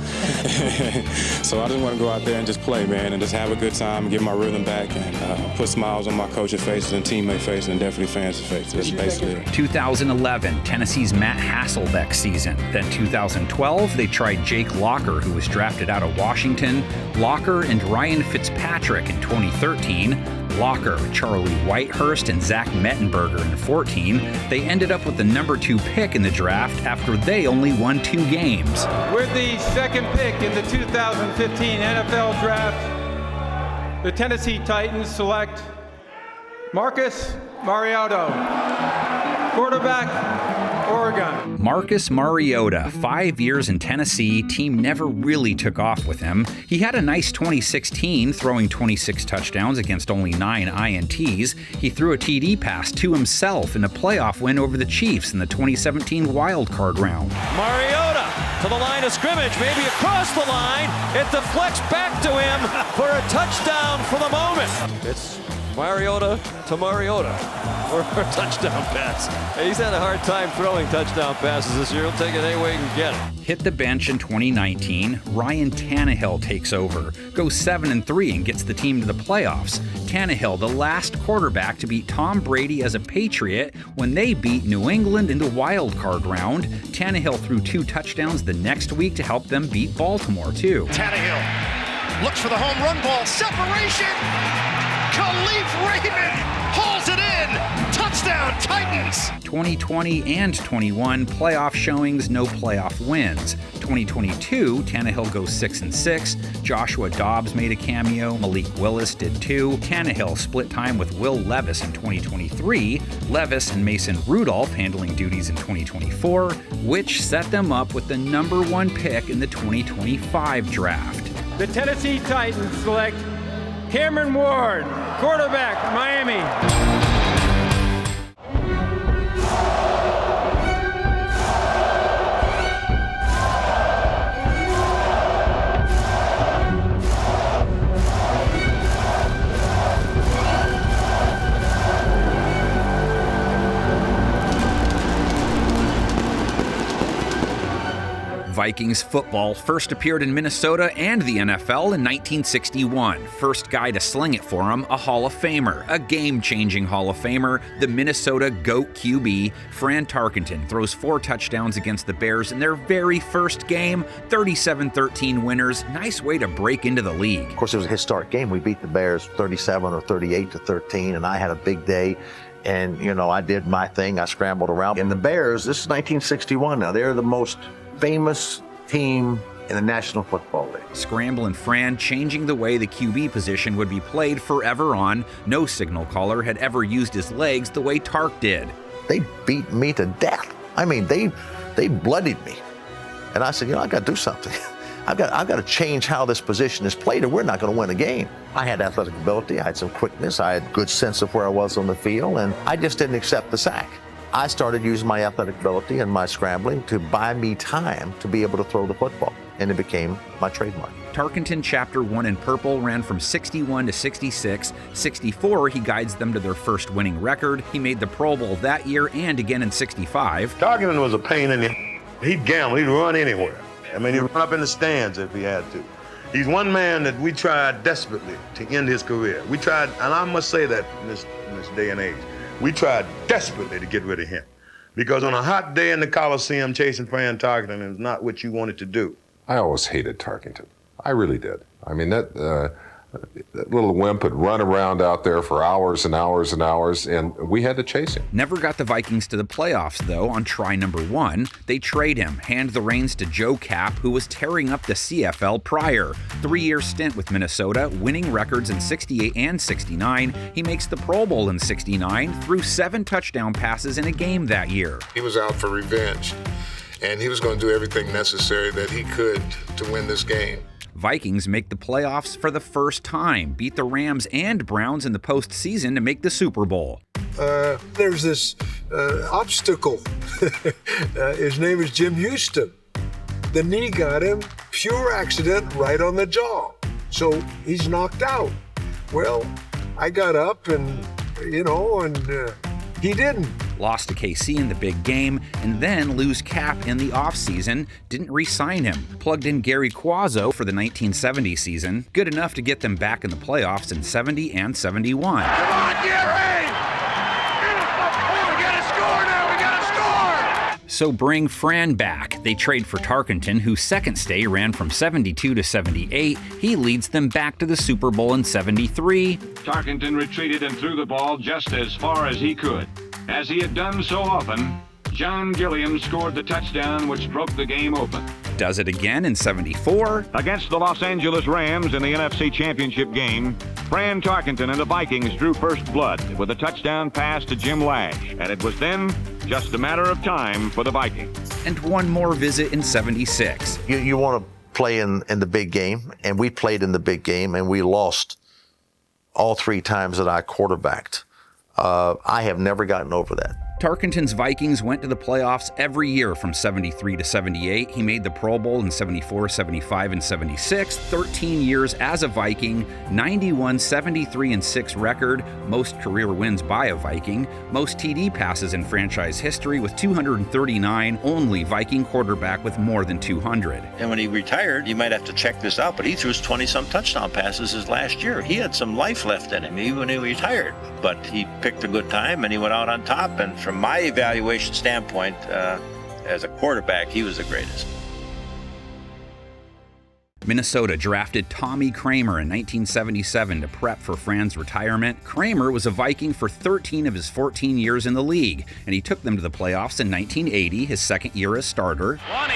just want to go out there and just play, man, and just have a good time, get my rhythm back, and put smiles on my coach's faces and teammate faces and definitely fans' faces. That's basically it. 2011, Tennessee's Matt Hasselbeck season. Then 2012, they tried Jake Locker, who was drafted out of Washington. Locker and Ryan Fitzpatrick in 2013. Locker, Charlie Whitehurst, and Zach Mettenberger in 14. They ended up with the number 2 pick in the draft after they only won 2 games. With the 2nd pick in the 2015 NFL Draft, the Tennessee Titans select Marcus Mariota, quarterback, Oregon. Marcus Mariota, 5 years in Tennessee, team never really took off with him. He had a nice 2016, throwing 26 touchdowns against only 9 INTs. He threw a TD pass to himself in a playoff win over the Chiefs in the 2017 wild card round. Mariota to the line of scrimmage, maybe across the line. It deflects back to him for a touchdown for the moment. It's Mariota to Mariota for a touchdown pass. He's had a hard time throwing touchdown passes this year. He'll take it any way he can get it. Hit the bench in 2019, Ryan Tannehill takes over, goes 7-3 and gets the team to the playoffs. Tannehill, the last quarterback to beat Tom Brady as a Patriot when they beat New England in the wild card round. Tannehill threw 2 touchdowns the next week to help them beat Baltimore, too. Tannehill looks for the home run ball. Separation. Khalif Raymond hauls it in. Touchdown, Titans. 2020 and 21 playoff showings, no playoff wins. 2022, Tannehill goes 6-6. Joshua Dobbs made a cameo. Malik Willis did too. Tannehill split time with Will Levis in 2023. Levis and Mason Rudolph handling duties in 2024, which set them up with the number 1 pick in the 2025 draft. The Tennessee Titans select Cameron Ward, quarterback, Miami. Vikings football first appeared in Minnesota and the NFL in 1961. First guy to sling it for him, a Hall of Famer, a game-changing Hall of Famer, the Minnesota GOAT QB, Fran Tarkenton, throws 4 touchdowns against the Bears in their very first game, 37-13 winners. Nice way to break into the league. Of course, it was a historic game. We beat the Bears 37 or 38-13, and I had a big day. And, you know, I did my thing. I scrambled around. And the Bears, this is 1961 now. They're the most famous team in the National Football League. Scramble and Fran changing the way the QB position would be played forever on. No signal caller had ever used his legs the way Tark did. They beat me to death. I mean, they bloodied me. And I said, you know, I got to do something. I've got to change how this position is played, or we're not going to win a game. I had athletic ability, I had some quickness, I had good sense of where I was on the field, and I just didn't accept the sack. I started using my athletic ability and my scrambling to buy me time to be able to throw the football, and it became my trademark. Tarkenton Chapter 1 in purple ran from 61 to 66. 64, he guides them to their first winning record. He made the Pro Bowl that year and again in 65. Tarkenton was a pain in the... He'd gamble, he'd run anywhere. I mean, he'd run up in the stands if he had to. He's one man that we tried desperately to end his career. We tried, and I must say that in this day and age, we tried desperately to get rid of him. Because on a hot day in the Coliseum, chasing Fran Tarkenton is not what you wanted to do. I always hated Tarkenton. I really did. I mean, that little wimp would run around out there for hours and hours and hours, and we had to chase him. Never got the Vikings to the playoffs, though, on try number 1. They trade him, hand the reins to Joe Kapp, who was tearing up the CFL prior. 3-year stint with Minnesota, winning records in 68 and 69. He makes the Pro Bowl in 69, threw 7 touchdown passes in a game that year. He was out for revenge, and he was going to do everything necessary that he could to win this game. Vikings make the playoffs for the first time, beat the Rams and Browns in the postseason to make the Super Bowl. There's this obstacle. His name is Jim Houston. The knee got him, pure accident, right on the jaw. So he's knocked out. Well, I got up and, you know, and he didn't. Lost to KC in the big game, and then lose Cap in the offseason. Didn't re-sign him. Plugged in Gary Cuozzo for the 1970 season. Good enough to get them back in the playoffs in 70 and 71. Come on, Gary! We gotta score now! We gotta score! So bring Fran back. They trade for Tarkenton, whose second stay ran from 72 to 78. He leads them back to the Super Bowl in 73. Tarkenton retreated and threw the ball just as far as he could. As he had done so often, John Gilliam scored the touchdown which broke the game open. Does it again in 74. Against the Los Angeles Rams in the NFC Championship game, Fran Tarkenton and the Vikings drew first blood with a touchdown pass to Jim Lash, and it was then just a matter of time for the Vikings. And one more visit in 76. You want to play in the big game, and we played in the big game, and we lost all 3 times that I quarterbacked. I have never gotten over that. Tarkenton's Vikings went to the playoffs every year from 73 to 78. He made the Pro Bowl in 74, 75, and 76. 13 years as a Viking, 91, 73, and 6 record, most career wins by a Viking, most TD passes in franchise history with 239, only Viking quarterback with more than 200. And when he retired, you might have to check this out, but he threw 20-some touchdown passes his last year. He had some life left in him, even when he retired. But he picked a good time, and he went out on top, and from my evaluation standpoint, as a quarterback, he was the greatest. Minnesota drafted Tommy Kramer in 1977 to prep for Fran's retirement. Kramer was a Viking for 13 of his 14 years in the league, and he took them to the playoffs in 1980, his second year as starter. 23-22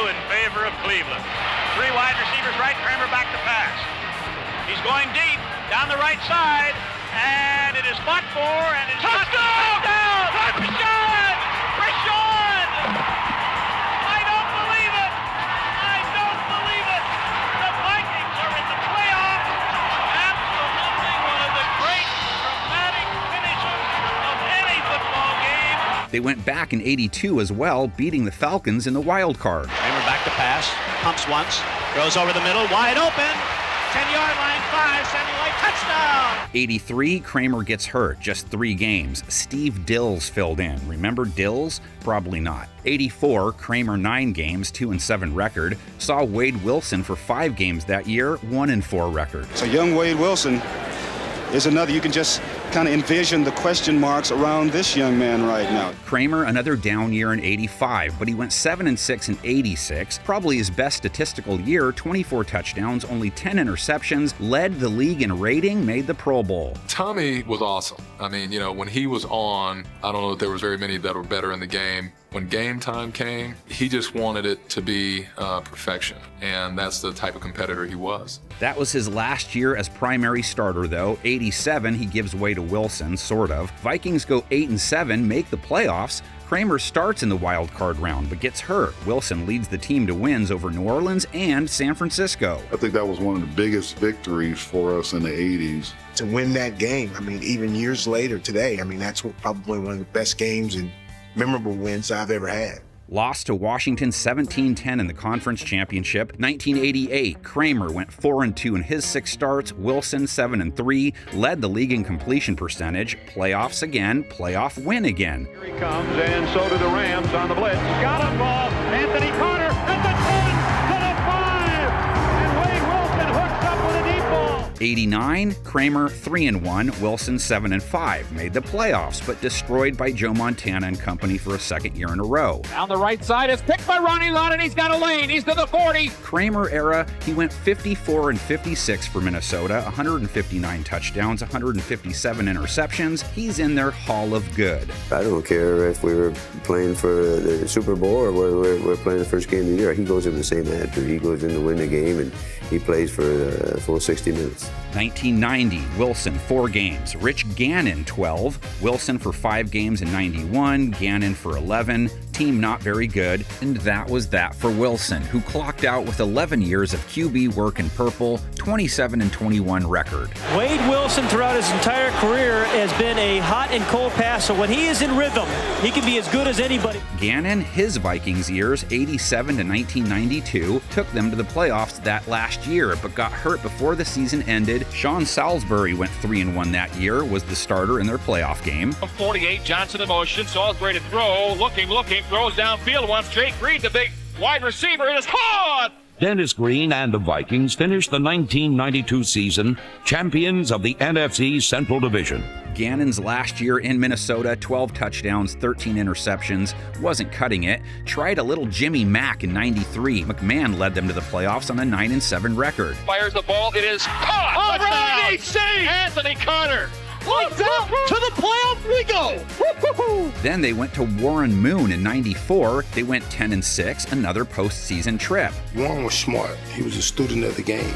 in favor of Cleveland. 3 wide receivers right, Kramer back to pass. He's going deep, down the right side, and it is fought for, and it's touchdown! Touchdown! Rashawn! I don't believe it! I don't believe it! The Vikings are in the playoffs! Absolutely one of the great dramatic finishes of any football game! They went back in 82 as well, beating the Falcons in the wild card. Kramer back to pass, pumps once, goes over the middle, wide open, 10-yard line, 5, Samuel White, touchdown! 83, Kramer gets hurt, just 3 games. Steve Dills filled in. Remember Dills? Probably not. 84, Kramer 9 games, 2-7 record. Saw Wade Wilson for 5 games that year, 1-4 record. So young Wade Wilson is another. You can just kind of envision the question marks around this young man right now. Kramer, another down year in 85, but he went 7-6 in 86. Probably his best statistical year, 24 touchdowns, only 10 interceptions, led the league in rating, made the Pro Bowl. Tommy was awesome. I mean, when he was on, I don't know if there was very many that were better in the game. When game time came, he just wanted it to be perfection, and that's the type of competitor he was. That was his last year as primary starter, though. 87, he gives way to Wilson, sort of. Vikings go 8-7, make the playoffs. Kramer starts in the wild card round, but gets hurt. Wilson leads the team to wins over New Orleans and San Francisco. I think that was one of the biggest victories for us in the 80s. To win that game, I mean, even years later today, I mean, that's probably one of the best games and memorable wins I've ever had. Lost to Washington 17-10 in the conference championship. 1988, Kramer went 4-2 in his 6 starts. Wilson 7-3, led the league in completion percentage. Playoffs again, playoff win again. Here he comes, and so do the Rams on the blitz. Got a ball. Anthony Carter at the 10 to the 5, and Wade Wilson hooks up with a deep ball. 89, Kramer 3-1, Wilson 7-5, made the playoffs, but destroyed by Joe Montana and company for a second year in a row. Down the right side is picked by Ronnie Lott, and he's got a lane. He's to the 40. Kramer era, he went 54-56 for Minnesota, 159 touchdowns, 157 interceptions. He's in their Hall of Good. I don't care if we were playing for the Super Bowl or we're playing the first game of the year. He goes in the same attitude. He goes in to win the game, and he plays for the full 60 minutes. 1990, Wilson 4 games, Rich Gannon 12, Wilson for 5 games in 91, Gannon for 11, team not very good, and that was that for Wilson, who clocked out with 11 years of QB work in purple, 27-21 record. Wade Wilson throughout his entire career has been a hot and cold passer. When he is in rhythm, he can be as good as anybody. Gannon, his Vikings years, 87 to 1992, took them to the playoffs that last year, but got hurt before the season ended. Sean Salisbury went 3-1 that year, was the starter in their playoff game. 48, Johnson in motion, Salisbury to throw, looking, throws downfield, wants Jake Reed, the big wide receiver, it is caught! Dennis Green and the Vikings finished the 1992 season champions of the NFC Central Division. Gannon's last year in Minnesota, 12 touchdowns, 13 interceptions, wasn't cutting it. Tried a little Jimmy Mack in 93. McMahon led them to the playoffs on a 9-7 record. Fires the ball, it is caught! All right, Anthony Carter! Like that, to the playoffs we go! Woo-hoo-hoo. Then they went to Warren Moon in 94. They went 10-6, another postseason trip. Warren was smart. He was a student of the game.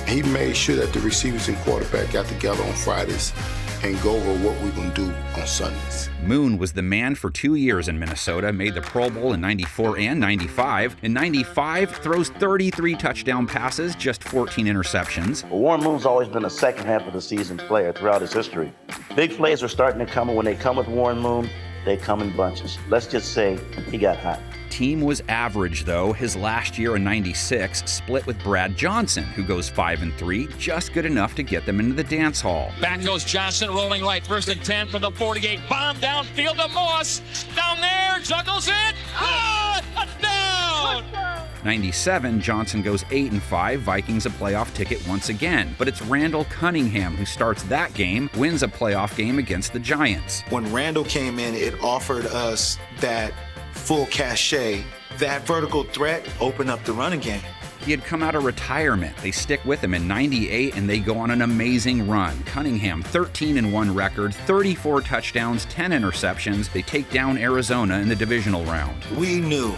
He made sure that the receivers and quarterback got together on Fridays and go over what we're going to do on Sundays. Moon was the man for 2 years in Minnesota, made the Pro Bowl in 94 and 95. In 95, throws 33 touchdown passes, just 14 interceptions. Well, Warren Moon's always been a second half of the season player throughout his history. Big plays are starting to come, and when they come with Warren Moon, they come in bunches. Let's just say he got hot. Team was average, though. His last year in 96 split with Brad Johnson, who goes 5-3, just good enough to get them into the dance hall. Back goes Johnson, rolling right, 1st and 10 from the 48, bomb downfield to Moss, down there, juggles it, touchdown! 97, Johnson goes 8-5, Vikings a playoff ticket once again. But it's Randall Cunningham who starts that game, wins a playoff game against the Giants. When Randall came in, it offered us that full cachet. That vertical threat opened up the running game. He had come out of retirement. They stick with him in 98 and they go on an amazing run. Cunningham, 13-1 record, 34 touchdowns, 10 interceptions. They take down Arizona in the divisional round. We knew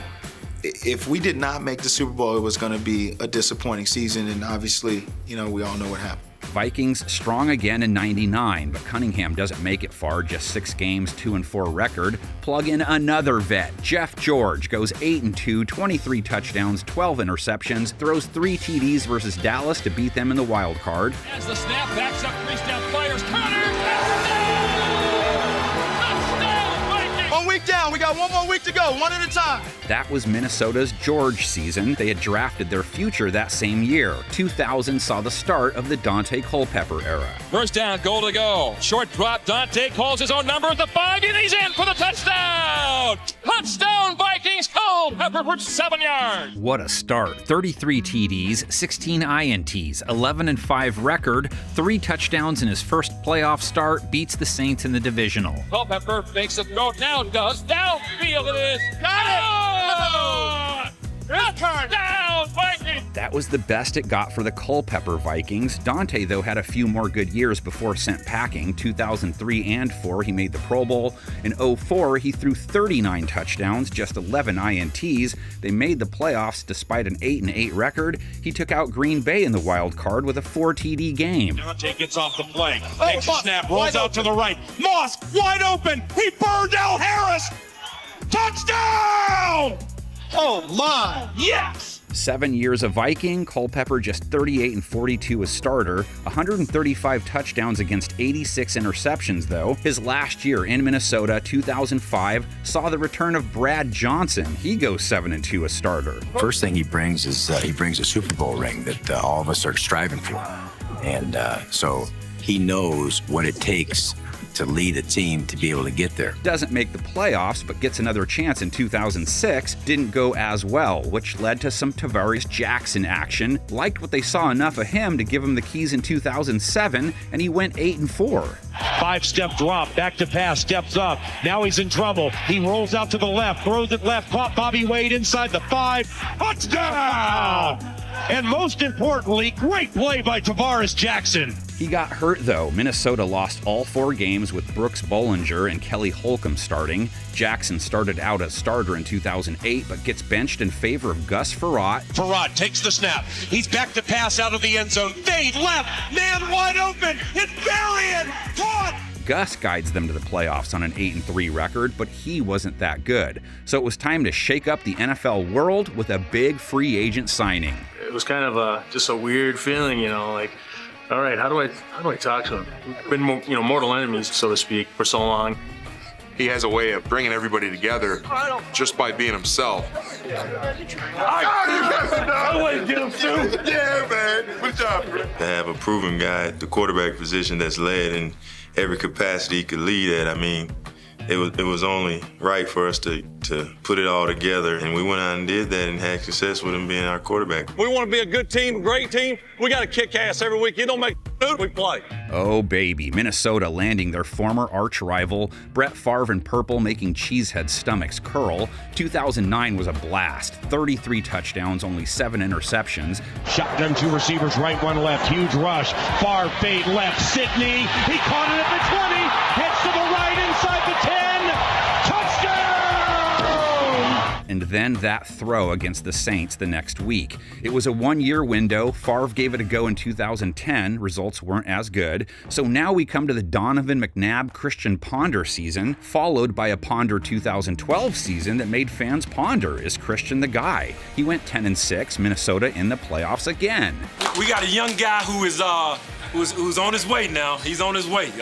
if we did not make the Super Bowl, it was going to be a disappointing season, and obviously, we all know what happened. Vikings strong again in 99, but Cunningham doesn't make it far, just 6 games, 2-4 record. Plug in another vet, Jeff George, goes 8-2, 23 touchdowns, 12 interceptions, throws 3 TDs versus Dallas to beat them in the wild card. As the snap backs up, 3-step fires, Carter, touchdown! Touchdown, Vikings! When week down. We got one more week to go, one at a time. That was Minnesota's George season. They had drafted their future that same year. 2000 saw the start of the Dante Culpepper era. First down, goal to go. Short drop, Dante calls his own number at the 5, and he's in for the touchdown! Touchdown, Vikings! Culpepper for 7 yards! What a start. 33 TDs, 16 INTs, 11-5 record, 3 touchdowns in his first playoff start, beats the Saints in the Divisional. Culpepper makes a throw, now does, downfield it is! Got it! Touchdown, Vikings! That was the best it got for the Culpepper Vikings. Dante, though, had a few more good years before sent packing. 2003 and 4, he made the Pro Bowl. In 04, he threw 39 touchdowns, just 11 INTs. They made the playoffs despite an 8-8 record. He took out Green Bay in the wild card with a 4 TD game. Dante gets off the play, takes a snap, rolls out to the right. Moss, wide open. He burned out Harris. Touchdown! Oh my, yes! 7 years of Viking, Culpepper just 38-42 as starter, 135 touchdowns against 86 interceptions though. His last year in Minnesota, 2005, saw the return of Brad Johnson. He goes 7-2 as starter. First thing he brings is he brings a Super Bowl ring that all of us are striving for. And so he knows what it takes to lead a team to be able to get there. Doesn't make the playoffs, but gets another chance in 2006. Didn't go as well, which led to some Tavares Jackson action. Liked what they saw enough of him to give him the keys in 2007, and he went 8-4. 5-step drop, back to pass, steps up. Now he's in trouble. He rolls out to the left, throws it left, caught Bobby Wade inside the 5. Touchdown! And most importantly, great play by Tavares Jackson. He got hurt though. Minnesota lost all 4 games with Brooks Bollinger and Kelly Holcomb starting. Jackson started out as starter in 2008, but gets benched in favor of Gus Frerotte. Frerotte takes the snap. He's back to pass out of the end zone. Fade left, man wide open. It's Berrien, caught. Gus guides them to the playoffs on an 8-3 record, but he wasn't that good. So it was time to shake up the NFL world with a big free agent signing. It was kind of just a weird feeling, you know, like, all right, how do I talk to him? We've been, mortal enemies, so to speak, for so long. He has a way of bringing everybody together just by being himself. I want to get him too. Yeah, man. Good job, bro. To have a proven guy at the quarterback position that's led in every capacity he could lead at, I mean, it was only right for us to put it all together, and we went out and did that and had success with him being our quarterback. We want to be a good team, a great team. We got to kick ass every week. You don't make we play. Oh baby, Minnesota landing their former arch rival, Brett Favre in purple making cheesehead stomachs curl. 2009 was a blast. 33 touchdowns, only 7 interceptions. Shotgun, 2 receivers, right, 1 left. Huge rush. Favre fade left. Sidney, he caught it at the 20. Hits to the right inside the 10. And then that throw against the Saints the next week. It was a 1-year window. Favre gave it a go in 2010. Results weren't as good. So now we come to the Donovan McNabb Christian Ponder season, followed by a Ponder 2012 season that made fans ponder, is Christian the guy? He went 10-6, Minnesota in the playoffs again. We got a young guy who's on his way now. He's on his way.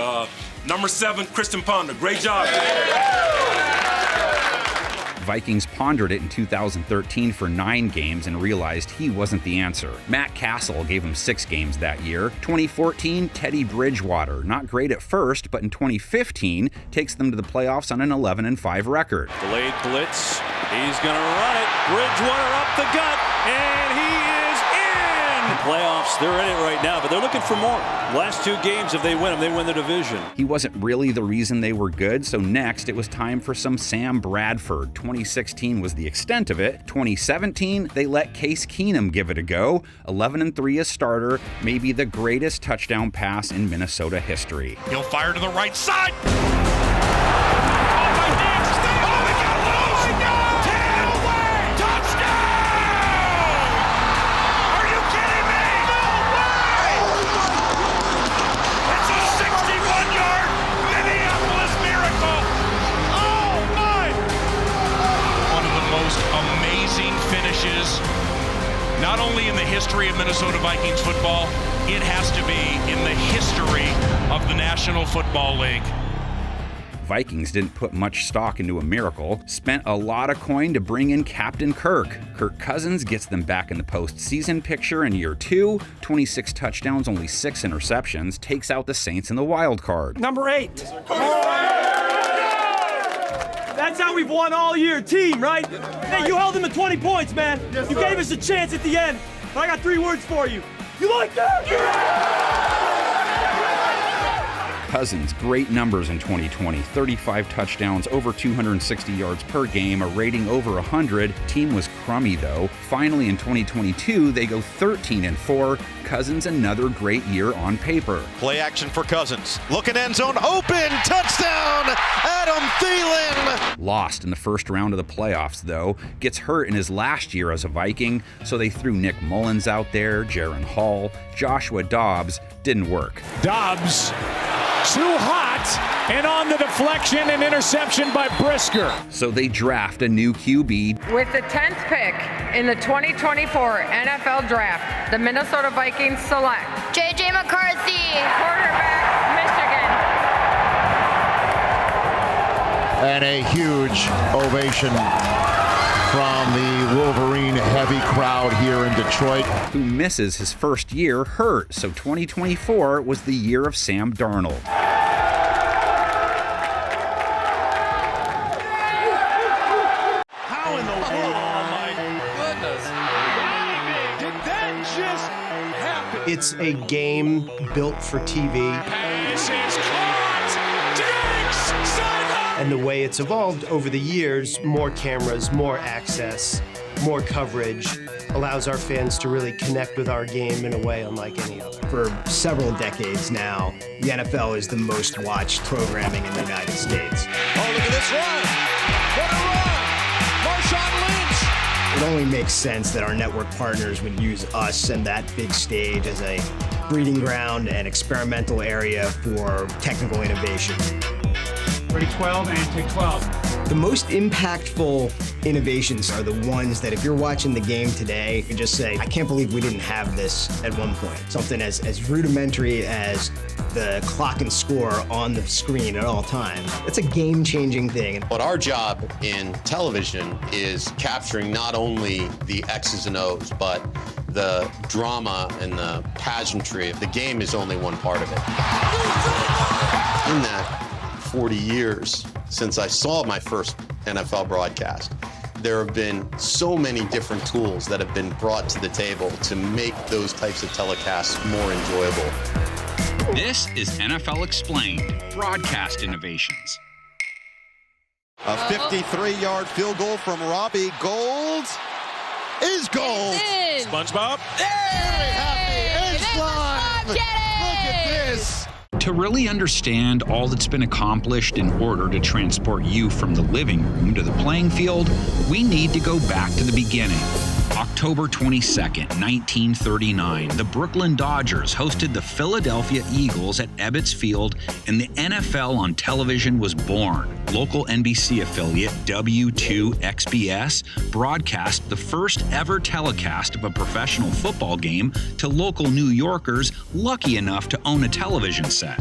Number 7, Christian Ponder. Great job. Vikings pondered it in 2013 for 9 games and realized he wasn't the answer. Matt Castle gave him 6 games that year. 2014, Teddy Bridgewater. Not great at first, but in 2015, takes them to the playoffs on an 11-5 record. Delayed blitz. He's going to run it. Bridgewater up the gut, and he is in! The playoffs, they're in it right now, but they're looking for more. Last 2 games, if they win them, they win the division. He wasn't really the reason they were good, so next it was time for some Sam Bradford. 2016 was the extent of it. 2017, they let Case Keenum give it a go. 11-3 as starter, maybe the greatest touchdown pass in Minnesota history. He'll fire to the right side. Not only in the history of Minnesota Vikings football, it has to be in the history of the National Football League. Vikings didn't put much stock into a miracle, spent a lot of coin to bring in Captain Kirk. Kirk Cousins gets them back in the postseason picture in year 2, 26 touchdowns, only 6 interceptions, takes out the Saints in the wild card. Number 8. That's how we've won all year, team, right? Hey, you held them to 20 points, man. You gave us a chance at the end. But I got 3 words for you. You like that? Yeah! Cousins, great numbers in 2020, 35 touchdowns, over 260 yards per game, a rating over 100. Team was crummy though. Finally in 2022, they go 13-4. Cousins another great year on paper. Play action for Cousins. Looking end zone, open, touchdown, Adam Thielen! Lost in the first round of the playoffs though, gets hurt in his last year as a Viking, so they threw Nick Mullins out there, Jaron Hall, Joshua Dobbs, didn't work. Dobbs. Too hot, and on the deflection and interception by Brisker. So they draft a new QB. With the 10th pick in the 2024 NFL Draft, the Minnesota Vikings select J.J. McCarthy, quarterback, Michigan. And a huge ovation from the Wolverine-heavy crowd here in Detroit. Who misses his first year hurt, so 2024 was the year of Sam Darnold. How in the world? Oh my goodness. Did that just happen? It's a game built for TV. Pass is caught. And the way it's evolved over the years, more cameras, more access, more coverage, allows our fans to really connect with our game in a way unlike any other. For several decades now, the NFL is the most watched programming in the United States. Oh, look at this run! What a run! Marshawn Lynch! It only makes sense that our network partners would use us and that big stage as a breeding ground and experimental area for technical innovation. Ready 12 and take 12. The most impactful innovations are the ones that if you're watching the game today, you just say, I can't believe we didn't have this at one point. Something as rudimentary as the clock and score on the screen at all times. It's a game-changing thing. But our job in television is capturing not only the X's and O's, but the drama and the pageantry. The game is only one part of it. In that 40 years since I saw my first NFL broadcast, there have been so many different tools that have been brought to the table to make those types of telecasts more enjoyable. This is NFL Explained, broadcast innovations. A 53-yard field goal from Robbie Gould is gold. SpongeBob. Very happy. It's live. Look at this. To really understand all that's been accomplished in order to transport you from the living room to the playing field, we need to go back to the beginning. October 22nd, 1939, the Brooklyn Dodgers hosted the Philadelphia Eagles at Ebbets Field, and the NFL on television was born. Local NBC affiliate W2XBS broadcast the first ever telecast of a professional football game to local New Yorkers lucky enough to own a television set.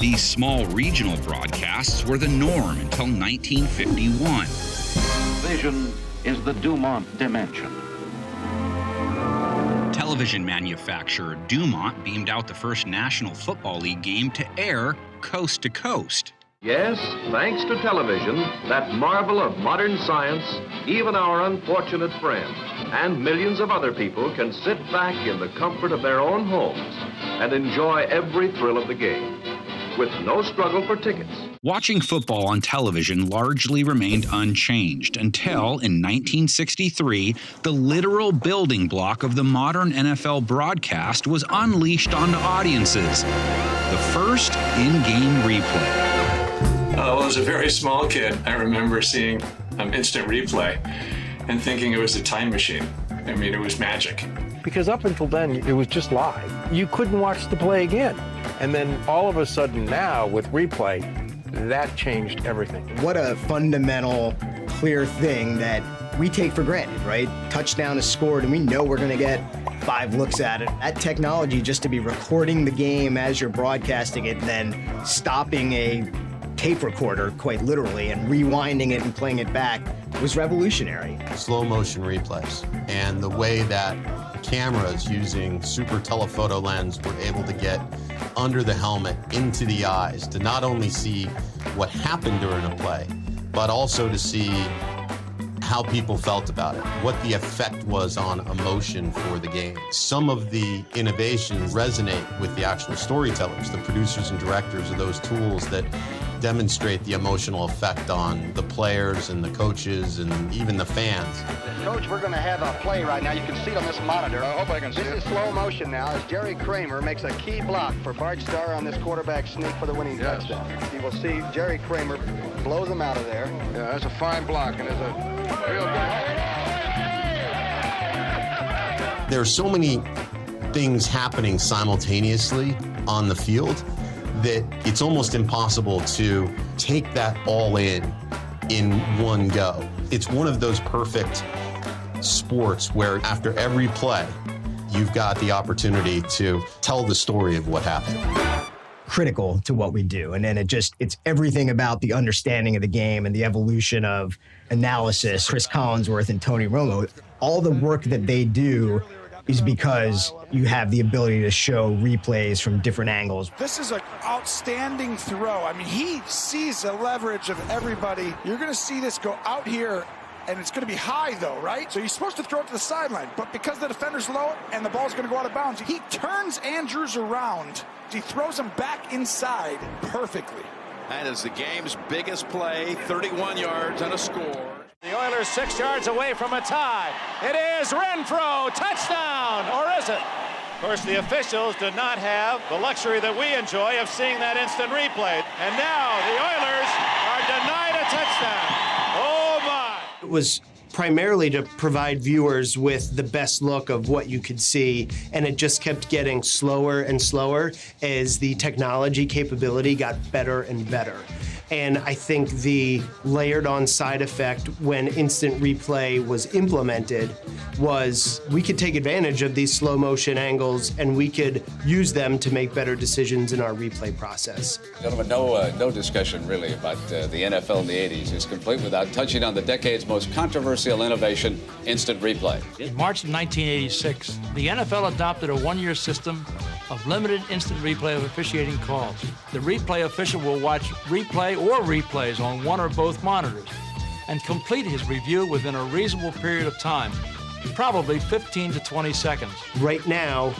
These small regional broadcasts were the norm until 1951. Vision is the Dumont dimension. Television manufacturer Dumont beamed out the first National Football League game to air coast to coast. Yes, thanks to television, that marvel of modern science, even our unfortunate friends and millions of other people can sit back in the comfort of their own homes and enjoy every thrill of the game, with no struggle for tickets. Watching football on television largely remained unchanged until, in 1963, the literal building block of the modern NFL broadcast was unleashed onto audiences. The first in-game replay. Well, as a very small kid, I remember seeing instant replay and thinking it was a time machine. I mean, it was magic. Because up until then, it was just live. You couldn't watch the play again. And then all of a sudden now, with replay, that changed everything. What a fundamental, clear thing that we take for granted, right? Touchdown is scored, and we know we're going to get 5 looks at it. That technology, just to be recording the game as you're broadcasting it, then stopping a tape recorder, quite literally, and rewinding it and playing it back was revolutionary. Slow motion replays and the way that cameras using super telephoto lens were able to get under the helmet into the eyes to not only see what happened during a play, but also to see how people felt about it, what the effect was on emotion for the game. Some of the innovations resonate with the actual storytellers, the producers and directors of those tools that demonstrate the emotional effect on the players and the coaches and even the fans. Coach, we're going to have a play right now. You can see it on this monitor. I hope I can see it. This is slow motion now as Jerry Kramer makes a key block for Bart Starr on this quarterback sneak for the winning touchdown. You will see Jerry Kramer blows him out of there. Yeah, that's a fine block, and it's a real good. There are so many things happening simultaneously on the field that it's almost impossible to take that all in one go. It's one of those perfect sports where after every play, you've got the opportunity to tell the story of what happened. Critical to what we do. And then it's everything about the understanding of the game and the evolution of analysis. Chris Collinsworth and Tony Romo, all the work that they do is because you have the ability to show replays from different angles. This is an outstanding throw. I mean, he sees the leverage of everybody. You're going to see this go out here, and it's going to be high, though, right? So he's supposed to throw it to the sideline, but because the defender's low and the ball's going to go out of bounds, he turns Andrews around. He throws him back inside perfectly. That is the game's biggest play, 31 yards and a score. The Oilers 6 yards away from a tie. It is Renfroe, touchdown, or is it? Of course, the officials did not have the luxury that we enjoy of seeing that instant replay. And now the Oilers are denied a touchdown. Oh, my. It was primarily to provide viewers with the best look of what you could see, and it just kept getting slower and slower as the technology capability got better and better. And I think the layered on side effect when instant replay was implemented was we could take advantage of these slow motion angles and we could use them to make better decisions in our replay process. Gentlemen, no discussion really about the NFL in the 80s is complete without touching on the decade's most controversial innovation, instant replay. In March of 1986, the NFL adopted a one-year system of limited instant replay of officiating calls. The replay official will watch replay or replays on one or both monitors and complete his review within a reasonable period of time, probably 15 to 20 seconds. Right now,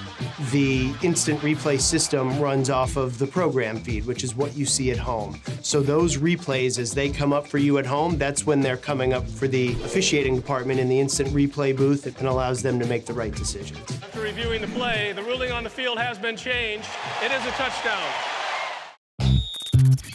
the instant replay system runs off of the program feed, which is what you see at home. So those replays, as they come up for you at home, that's when they're coming up for the officiating department in the instant replay booth. It allows them to make the right decisions. After reviewing the play, the ruling on the field has been changed. It is a touchdown.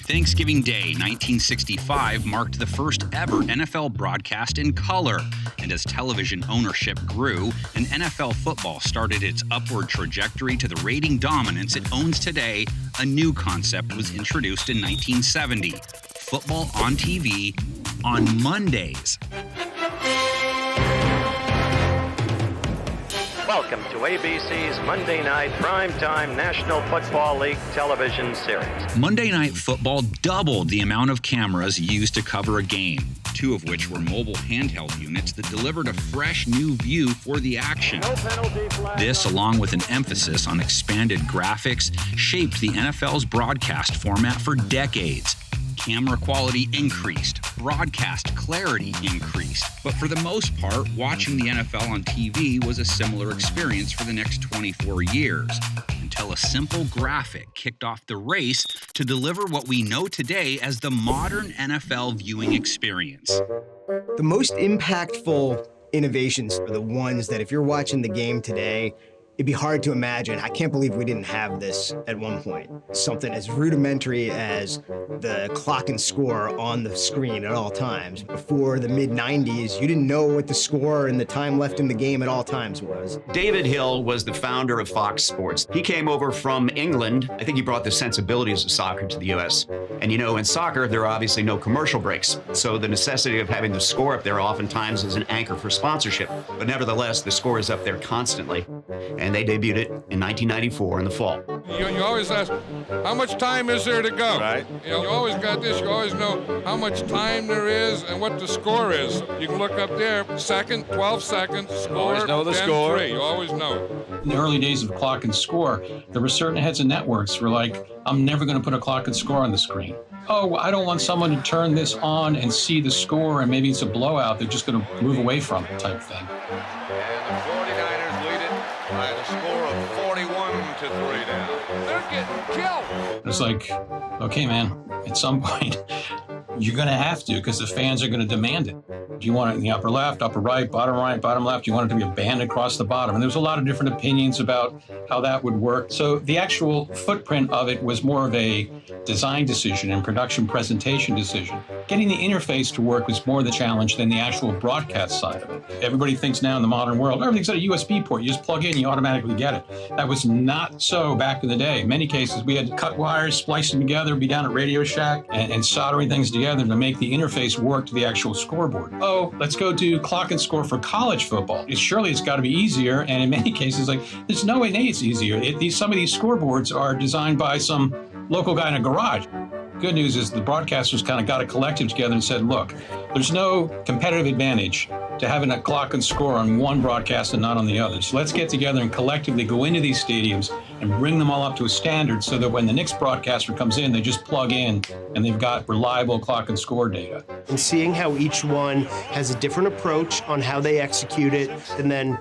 Thanksgiving Day 1965 marked the first ever NFL broadcast in color, and as television ownership grew and NFL football started its upward trajectory to the rating dominance it owns today, a new concept was introduced in 1970: football on TV on Mondays. Welcome to ABC's Monday Night Primetime National Football League television series. Monday Night Football doubled the amount of cameras used to cover a game, two of which were mobile handheld units that delivered a fresh new view for the action. This, along with an emphasis on expanded graphics, shaped the NFL's broadcast format for decades. Camera quality increased, broadcast clarity increased, but for the most part, watching the NFL on TV was a similar experience for the next 24 years, until a simple graphic kicked off the race to deliver what we know today as the modern NFL viewing experience. The most impactful innovations are the ones that if you're watching the game today, it'd be hard to imagine. I can't believe we didn't have this at one point. Something as rudimentary as the clock and score on the screen at all times. Before the mid-90s, you didn't know what the score and the time left in the game at all times was. David Hill was the founder of Fox Sports. He came over from England. I think he brought the sensibilities of soccer to the U.S. And you know, in soccer, there are obviously no commercial breaks. So the necessity of having the score up there oftentimes is an anchor for sponsorship. But nevertheless, the score is up there constantly. and they debuted it in 1994 in the fall. You always ask, how much time is there to go? Right. You always got this. You always know how much time there is and what the score is. You can look up there, second, 12 seconds, score, always know the 10-3. score. You always know it. In the early days of clock and score, there were certain heads of networks who were like, I'm never going to put a clock and score on the screen. Oh, I don't want someone to turn this on and see the score and maybe it's a blowout. They're just going to move away from it type thing. And the 49ers lead it by the score of 41-3 now. They're getting killed. It's like, okay, man, at some point, you're going to have to because the fans are going to demand it. Do you want it in the upper left, upper right, bottom left? Do you want it to be a band across the bottom? And there's a lot of different opinions about how that would work. So the actual footprint of it was more of a design decision and production presentation decision. Getting the interface to work was more the challenge than the actual broadcast side of it. Everybody thinks now in the modern world, everything's at a USB port. You just plug in, you automatically get it. That was not so back in the day. In many cases, we had to cut wires, splice them together, be down at Radio Shack, and soldering things together to make the interface work to the actual scoreboard. Oh, let's go do clock and score for college football. Surely it's got to be easier, and in many cases, like, there's no way it's easier. Some of these scoreboards are designed by some local guy in a garage. Good news is the broadcasters kind of got a collective together and said, look, there's no competitive advantage to having a clock and score on one broadcast and not on the other. So let's get together and collectively go into these stadiums and bring them all up to a standard so that when the next broadcaster comes in, they just plug in and they've got reliable clock and score data. And seeing how each one has a different approach on how they execute it, and then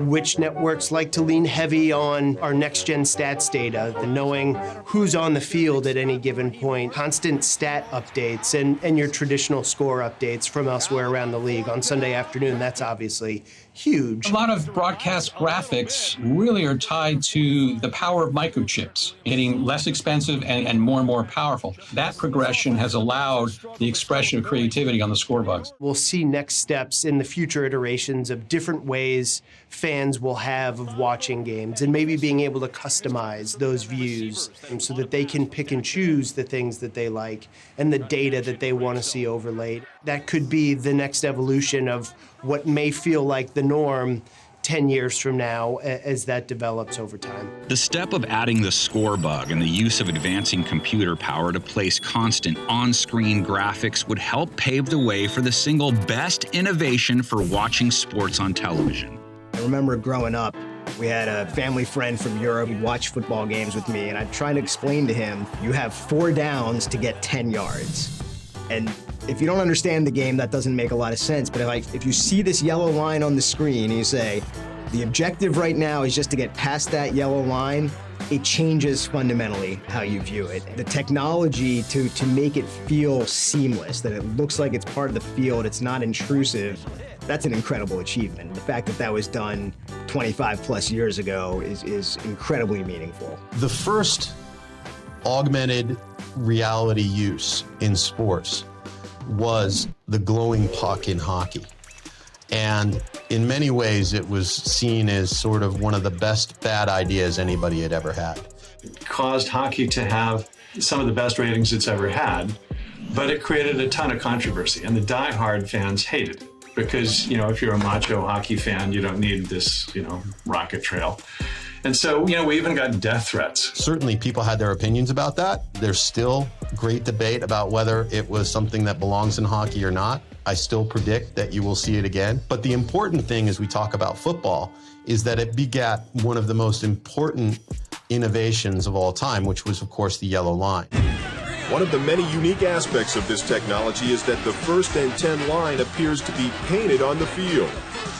which networks like to lean heavy on our next-gen stats data, and knowing who's on the field at any given point, constant stat updates, and your traditional score updates from elsewhere around the league on Sunday afternoon. That's obviously huge. A lot of broadcast graphics really are tied to the power of microchips, getting less expensive and more powerful. That progression has allowed the expression of creativity on the score bugs. We'll see next steps in the future iterations of different ways fans will have of watching games and maybe being able to customize those views so that they can pick and choose the things that they like and the data that they want to see overlaid. That could be the next evolution of what may feel like the norm 10 years from now as that develops over time. The step of adding the score bug and the use of advancing computer power to place constant on-screen graphics would help pave the way for the single best innovation for watching sports on television. I remember growing up, we had a family friend from Europe who'd watch football games with me, and I'd try to explain to him, you have 4 downs to get 10 yards. And if you don't understand the game, that doesn't make a lot of sense. But if you see this yellow line on the screen and you say, the objective right now is just to get past that yellow line, it changes fundamentally how you view it. The technology to make it feel seamless, that it looks like it's part of the field, it's not intrusive, that's an incredible achievement. The fact that that was done 25 plus years ago is incredibly meaningful. The first augmented reality use in sports was the glowing puck in hockey. And in many ways, it was seen as sort of one of the best bad ideas anybody had ever had. It caused hockey to have some of the best ratings it's ever had, but it created a ton of controversy, and the diehard fans hated it. Because, if you're a macho hockey fan, you don't need this, rocket trail. And so, we even got death threats. Certainly people had their opinions about that. There's still great debate about whether it was something that belongs in hockey or not. I still predict that you will see it again. But the important thing as we talk about football is that it begat one of the most important innovations of all time, which was, of course, the yellow line. One of the many unique aspects of this technology is that the 1st and 10 line appears to be painted on the field.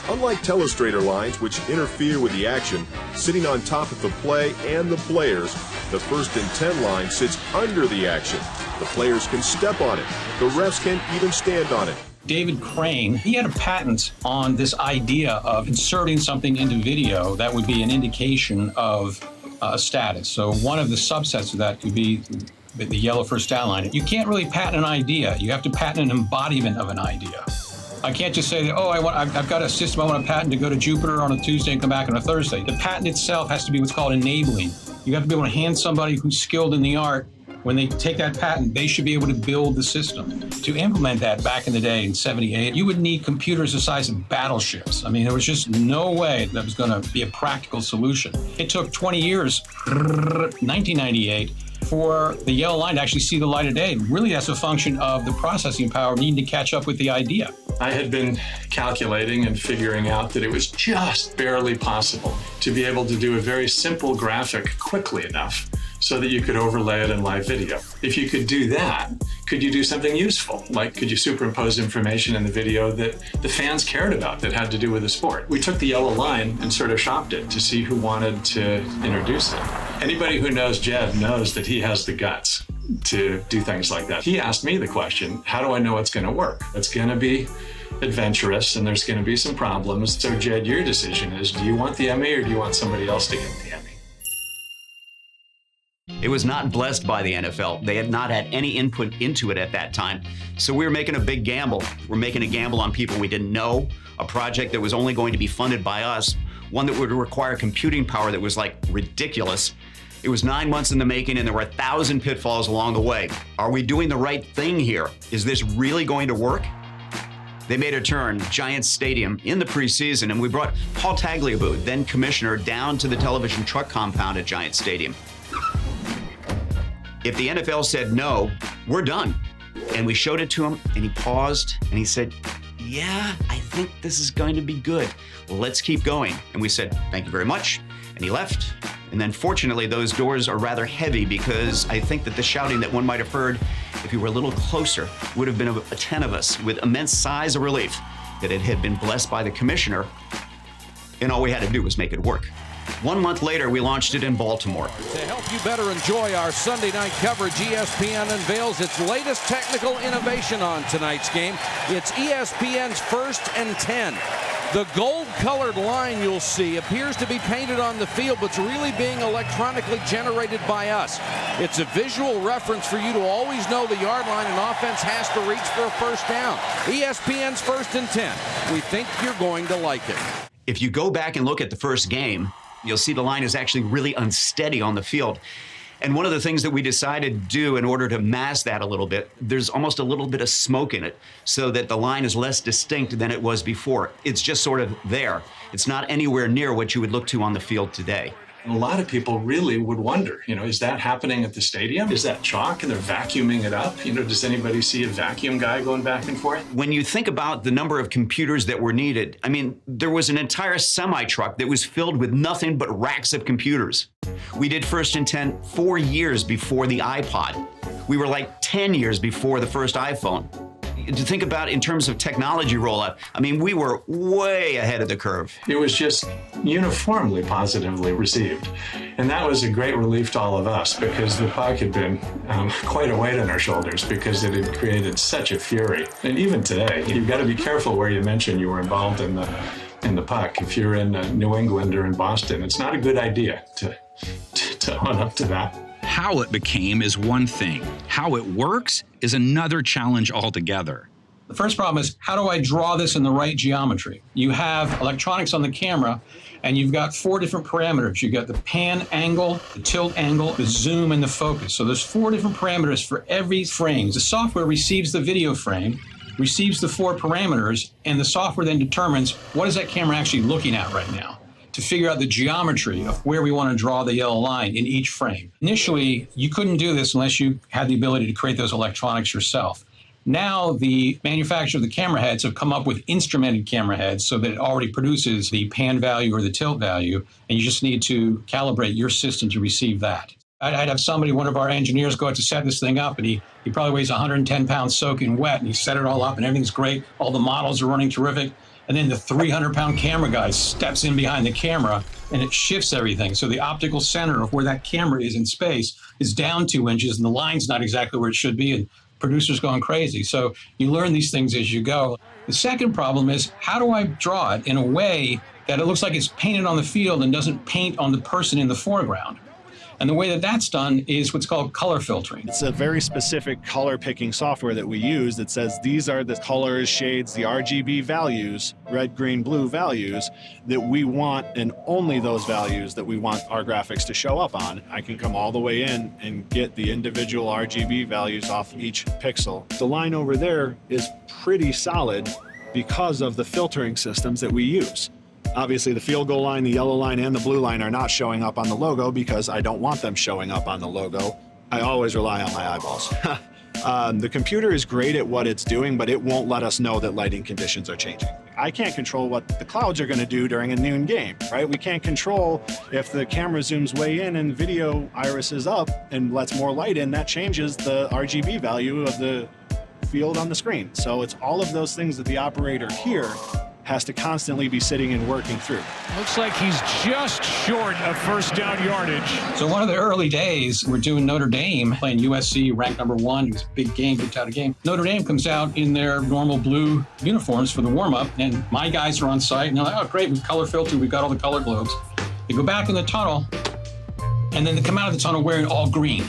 Unlike telestrator lines, which interfere with the action, sitting on top of the play and the players, the 1st and 10 line sits under the action. The players can step on it. The refs can even stand on it. David Crane, he had a patent on this idea of inserting something into video that would be an indication of status. So one of the subsets of that could be the yellow first down line. You can't really patent an idea. You have to patent an embodiment of an idea. I can't just say that, I've got a system I want to patent to go to Jupiter on a Tuesday and come back on a Thursday. The patent itself has to be what's called enabling. You have to be able to hand somebody who's skilled in the art When they take that patent, they should be able to build the system. To implement that back in the day in 78, you would need computers the size of battleships. I mean, there was just no way that was going to be a practical solution. It took 20 years, 1998, for the yellow line to actually see the light of day. Really, that's a function of the processing power needing to catch up with the idea. I had been calculating and figuring out that it was just barely possible to be able to do a very simple graphic quickly enough so that you could overlay it in live video. If you could do that, could you do something useful? Like, could you superimpose information in the video that the fans cared about that had to do with the sport? We took the yellow line and sort of shopped it to see who wanted to introduce it. Anybody who knows Jed knows that he has the guts to do things like that. He asked me the question, how do I know it's going to work? It's going to be adventurous and there's going to be some problems. So Jed, your decision is, do you want the Emmy or do you want somebody else to get the Emmy? It was not blessed by the NFL. They had not had any input into it at that time. So we were making a big gamble. We're making a gamble on people we didn't know, a project that was only going to be funded by us, one that would require computing power that was like ridiculous. It was 9 months in the making and there were 1,000 pitfalls along the way. Are we doing the right thing here? Is this really going to work? They made a turn, Giants Stadium, in the preseason, and we brought Paul Tagliabue, then commissioner, down to the television truck compound at Giants Stadium. If the NFL said no, we're done. And we showed it to him, and he paused, and he said, yeah, I think this is going to be good. Let's keep going. And we said, thank you very much. And he left. And then fortunately, those doors are rather heavy because I think that the shouting that one might have heard if you were a little closer would have been a 10 of us with immense sighs of relief that it had been blessed by the commissioner, and all we had to do was make it work. 1 month later, we launched it in Baltimore. To help you better enjoy our Sunday night coverage, ESPN unveils its latest technical innovation on tonight's game. It's ESPN's 1st and 10. The gold-colored line you'll see appears to be painted on the field, but it's really being electronically generated by us. It's a visual reference for you to always know the yard line an offense has to reach for a first down. ESPN's 1st and 10. We think you're going to like it. If you go back and look at the first game, you'll see the line is actually really unsteady on the field. And one of the things that we decided to do in order to mask that a little bit, there's almost a little bit of smoke in it so that the line is less distinct than it was before. It's just sort of there. It's not anywhere near what you would look to on the field today. And a lot of people really would wonder, is that happening at the stadium? Is that chalk and they're vacuuming it up? Does anybody see a vacuum guy going back and forth? When you think about the number of computers that were needed, there was an entire semi-truck that was filled with nothing but racks of computers. We did 1st and 10 4 years before the iPod. We were like 10 years before the first iPhone. To think about in terms of technology rollout, we were way ahead of the curve. It was just uniformly positively received. And that was a great relief to all of us because the puck had been quite a weight on our shoulders because it had created such a fury. And even today, you've got to be careful where you mention you were involved in the puck. If you're in New England or in Boston, it's not a good idea to own up to that. How it became is one thing. How it works is another challenge altogether. The first problem is, how do I draw this in the right geometry? You have electronics on the camera, and you've got 4 different parameters. You've got the pan angle, the tilt angle, the zoom, and the focus. So there's 4 different parameters for every frame. The software receives the video frame, receives the 4 parameters, and the software then determines what is that camera actually looking at right now, to figure out the geometry of where we want to draw the yellow line in each frame. Initially, you couldn't do this unless you had the ability to create those electronics yourself. Now, the manufacturer of the camera heads have come up with instrumented camera heads so that it already produces the pan value or the tilt value, and you just need to calibrate your system to receive that. I'd have one of our engineers, go out to set this thing up, and he probably weighs 110 pounds soaking wet, and he set it all up, and everything's great. All the models are running terrific. And then the 300-pound camera guy steps in behind the camera, and it shifts everything. So the optical center of where that camera is in space is down 2 inches, and the line's not exactly where it should be, and producers going crazy. So you learn these things as you go. The second problem is, how do I draw it in a way that it looks like it's painted on the field and doesn't paint on the person in the foreground? And the way that that's done is what's called color filtering. It's a very specific color picking software that we use that says these are the colors, shades, the RGB values, red, green, blue values that we want, and only those values that we want our graphics to show up on. I can come all the way in and get the individual RGB values off each pixel. The line over there is pretty solid because of the filtering systems that we use. Obviously, the field goal line, the yellow line, and the blue line are not showing up on the logo because I don't want them showing up on the logo. I always rely on my eyeballs. The computer is great at what it's doing, but it won't let us know that lighting conditions are changing. I can't control what the clouds are going to do during a noon game, right? We can't control if the camera zooms way in and video iris is up and lets more light in, that changes the RGB value of the field on the screen. So it's all of those things that the operator here has to constantly be sitting and working through. Looks like he's just short of first down yardage. So one of the early days, we're doing Notre Dame, playing USC, ranked #1. It was a big game, big title game. Notre Dame comes out in their normal blue uniforms for the warm-up, and my guys are on site, and they're like, oh, great, we've color filtered, we've got all the color globes. They go back in the tunnel, and then they come out of the tunnel wearing all green,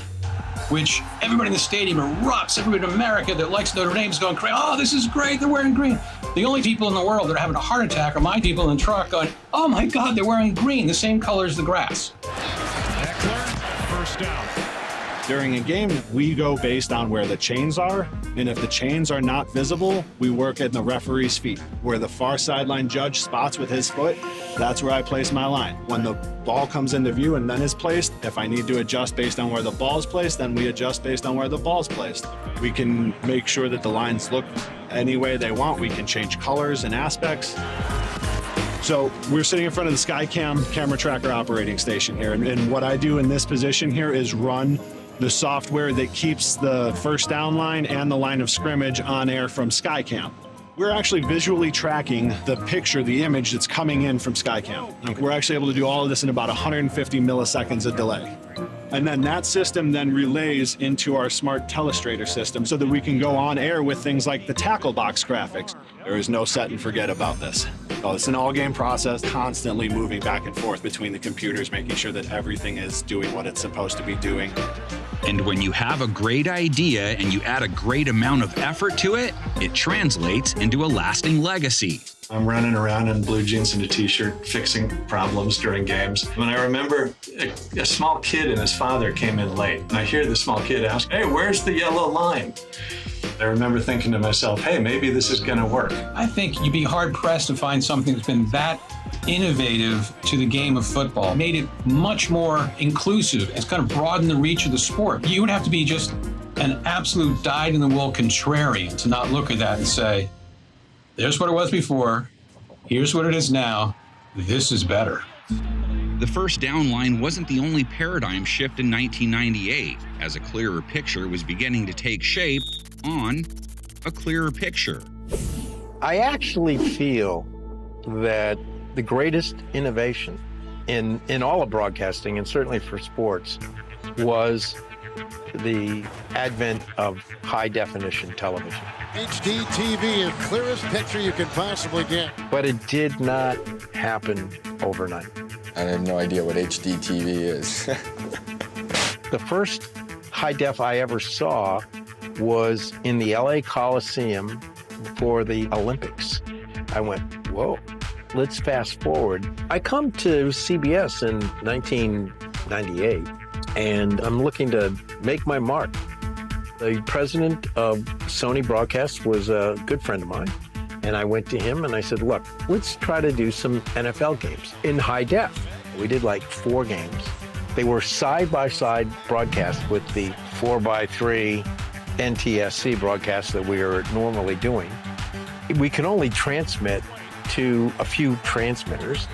which everybody in the stadium erupts. Everybody in America that likes Notre Dame is going crazy. Oh, this is great, they're wearing green. The only people in the world that are having a heart attack are my people in the truck going, oh my God, they're wearing green, the same color as the grass. Eckler, first down. During a game, we go based on where the chains are, and if the chains are not visible, we work at the referee's feet. Where the far sideline judge spots with his foot, that's where I place my line. When the ball comes into view and then is placed, if I need to adjust based on where the ball's placed, then we adjust based on where the ball's placed. We can make sure that the lines look any way they want. We can change colors and aspects. So we're sitting in front of the SkyCam camera tracker operating station here, and what I do in this position here is run the software that keeps the first down line and the line of scrimmage on air from SkyCam. We're actually visually tracking the picture, the image that's coming in from SkyCam. We're actually able to do all of this in about 150 milliseconds of delay. And then that system then relays into our smart telestrator system so that we can go on air with things like the tackle box graphics. There is no set and forget about this. Oh, it's an all-game process, constantly moving back and forth between the computers, making sure that everything is doing what it's supposed to be doing. And when you have a great idea and you add a great amount of effort to it, it translates into a lasting legacy. I'm running around in blue jeans and a t-shirt fixing problems during games. When I remember a small kid and his father came in late, and I hear the small kid ask, hey, where's the yellow line? I remember thinking to myself, hey, maybe this is going to work. I think you'd be hard-pressed to find something that's been that innovative to the game of football, made it much more inclusive. It's kind of broadened the reach of the sport. You would have to be just an absolute dyed-in-the-wool contrarian to not look at that and say, there's what it was before, here's what it is now, this is better. The first down line wasn't the only paradigm shift in 1998, as a clearer picture was beginning to take shape on a clearer picture. I actually feel that the greatest innovation in all of broadcasting, and certainly for sports, was the advent of high-definition television. HD TV is clearest picture you can possibly get. But it did not happen overnight. I have no idea what HD TV is. The first high-def I ever saw was in the LA Coliseum for the Olympics. I went, whoa, let's fast forward. I come to CBS in 1998, and I'm looking to make my mark. The president of Sony Broadcast was a good friend of mine, and I went to him and I said, look, let's try to do some NFL games in high def. We did like 4 games. They were side-by-side broadcasts with the 4x3 NTSC broadcasts that we are normally doing. We can only transmit to a few transmitters,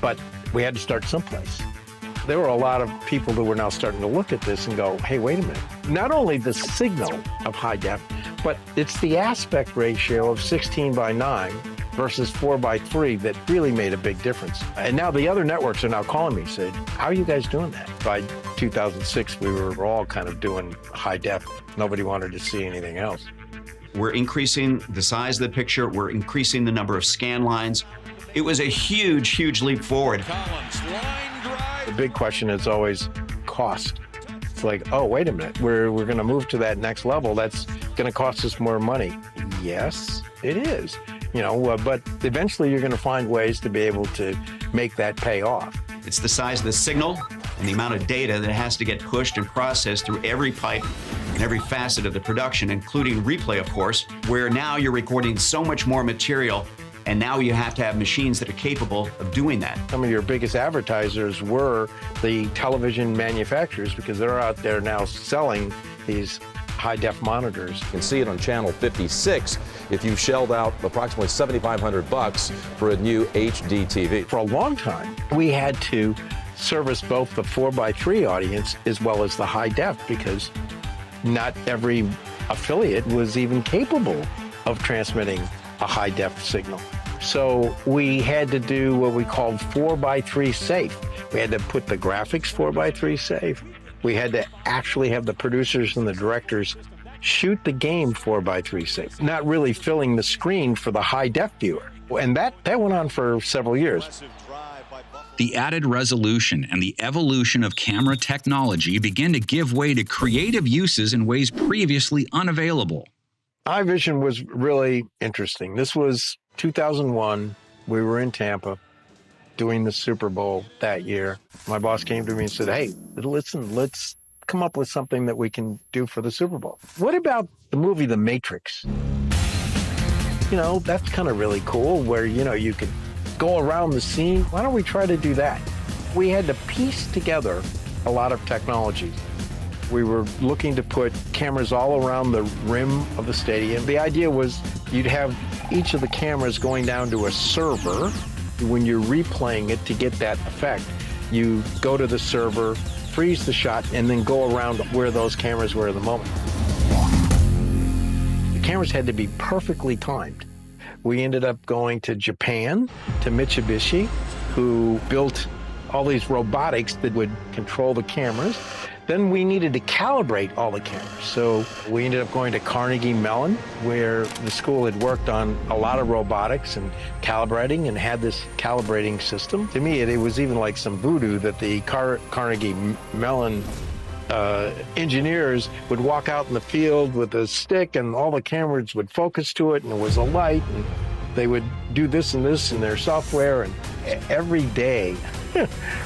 but we had to start someplace. There were a lot of people that were now starting to look at this and go, hey, wait a minute. Not only the signal of high def, but it's the aspect ratio of 16:9 versus 4:3 that really made a big difference. And now the other networks are now calling me, saying, how are you guys doing that? By 2006, we were all kind of doing high def. Nobody wanted to see anything else. We're increasing the size of the picture. We're increasing the number of scan lines. It was a huge, huge leap forward. The big question is always cost. It's like, oh, wait a minute, we're going to move to that next level. That's going to cost us more money. Yes, it is. But eventually you're going to find ways to be able to make that pay off. It's the size of the signal and the amount of data that has to get pushed and processed through every pipe and every facet of the production, including replay, of course, where now you're recording so much more material, and now you have to have machines that are capable of doing that. Some of your biggest advertisers were the television manufacturers, because they're out there now selling these high-def monitors. You can see it on channel 56 if you've shelled out approximately $7,500 for a new HD TV. For a long time, we had to service both the 4x3 audience as well as the high-def, because not every affiliate was even capable of transmitting a high-def signal. So we had to do what we called 4x3 safe. We had to put the graphics 4x3 safe. We had to actually have the producers and the directors shoot the game 4x3 safe, not really filling the screen for the high-def viewer. And that went on for several years. The added resolution and the evolution of camera technology began to give way to creative uses in ways previously unavailable. iVision was really interesting. This was 2001. We were in Tampa doing the Super Bowl that year. My boss came to me and said, hey, listen, let's come up with something that we can do for the Super Bowl. What about the movie The Matrix? That's kind of really cool, where, you could go around the scene. Why don't we try to do that? We had to piece together a lot of technology. We were looking to put cameras all around the rim of the stadium. The idea was you'd have each of the cameras going down to a server. When you're replaying it to get that effect, you go to the server, freeze the shot, and then go around where those cameras were at the moment. The cameras had to be perfectly timed. We ended up going to Japan, to Mitsubishi, who built all these robotics that would control the cameras. Then we needed to calibrate all the cameras. So we ended up going to Carnegie Mellon, where the school had worked on a lot of robotics and calibrating and had this calibrating system. To me, it was even like some voodoo that the Carnegie Mellon engineers would walk out in the field with a stick, and all the cameras would focus to it, and there was a light, and they would do this and this in their software. And every day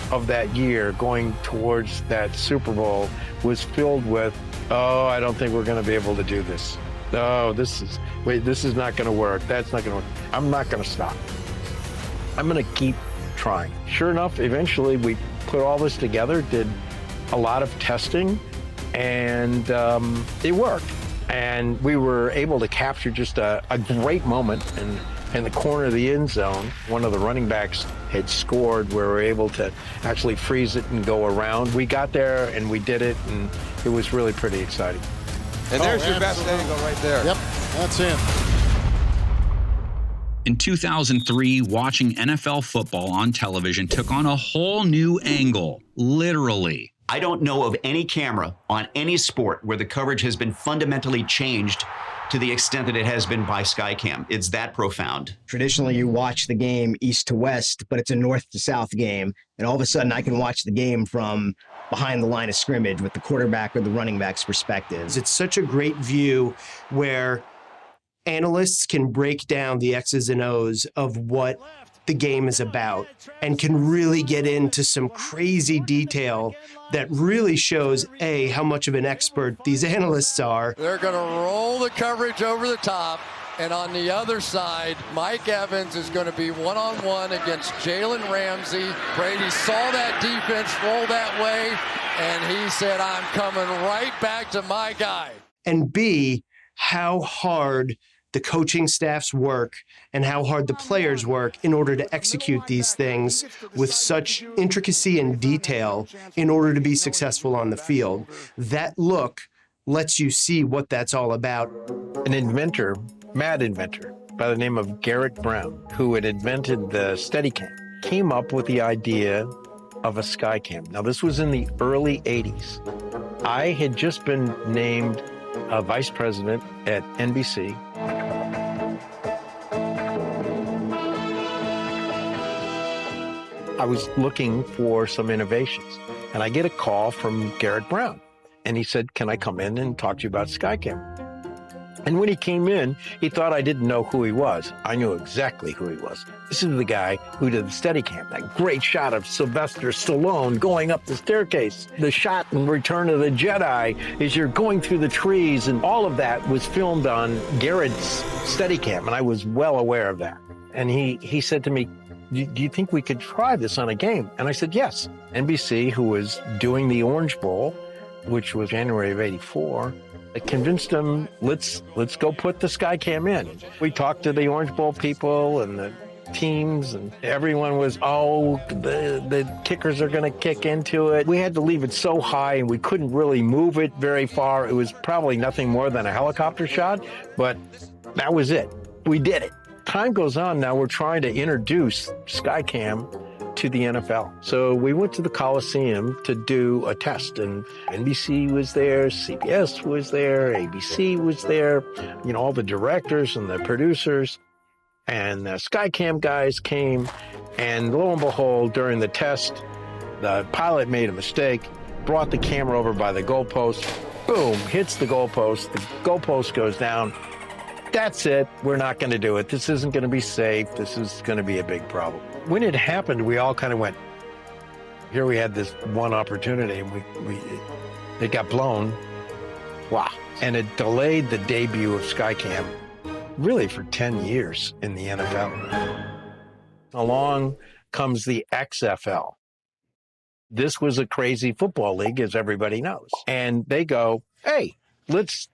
of that year going towards that Super Bowl was filled with, oh, I don't think we're going to be able to do this. Oh, this is not going to work. That's not going to work. I'm not going to stop. I'm going to keep trying. Sure enough, eventually we put all this together, did a lot of testing, and it worked. And we were able to capture just a great moment in the corner of the end zone. One of the running backs had scored, where we were able to actually freeze it and go around. We got there and we did it, and it was really pretty exciting. And there's your best angle right there. Yep, that's it. In 2003, watching NFL football on television took on a whole new angle, literally. I don't know of any camera on any sport where the coverage has been fundamentally changed to the extent that it has been by Skycam. It's that profound. Traditionally, you watch the game east to west, but it's a north to south game. And all of a sudden, I can watch the game from behind the line of scrimmage with the quarterback or the running back's perspectives. It's such a great view where analysts can break down the X's and O's of what the game is about and can really get into some crazy detail that really shows, A, how much of an expert these analysts are. They're going to roll the coverage over the top, and on the other side, Mike Evans is going to be one-on-one against Jalen Ramsey. Brady saw that defense roll that way, and he said, I'm coming right back to my guy. And B, how hard the coaching staffs work and how hard the players work in order to execute these things with such intricacy and detail in order to be successful on the field. That look lets you see what that's all about. An inventor, mad inventor, by the name of Garrett Brown, who had invented the Steadicam, came up with the idea of a Skycam. Now, this was in the early 80s. I had just been named a vice president at NBC. I was looking for some innovations, and I get a call from Garrett Brown, and he said, can I come in and talk to you about Skycam? And when he came in, he thought I didn't know who he was. I knew exactly who he was. This is the guy who did the Steadicam, that great shot of Sylvester Stallone going up the staircase. The shot in Return of the Jedi is you're going through the trees, and all of that was filmed on Garrett's Steadicam, and I was well aware of that. And he said to me, do you think we could try this on a game? And I said, yes. NBC, who was doing the Orange Bowl, which was January of '84, I convinced them, let's go put the Skycam in. We talked to the Orange Bowl people and the teams, and everyone was, the kickers are going to kick into it. We had to leave it so high, and we couldn't really move it very far. It was probably nothing more than a helicopter shot, but that was it. We did it. Time goes on, now we're trying to introduce Skycam to the NFL. So we went to the Coliseum to do a test, and NBC was there, CBS was there, ABC was there, all the directors and the producers, and the Skycam guys came, and lo and behold, during the test, the pilot made a mistake, brought the camera over by the goalpost, boom, hits the goalpost goes down. That's it. We're not going to do it. This isn't going to be safe. This is going to be a big problem. When it happened, we all kind of went, here we had this one opportunity, and it got blown. Wow. And it delayed the debut of Skycam really for 10 years in the NFL. Along comes the XFL. This was a crazy football league, as everybody knows. And they go, hey, let's,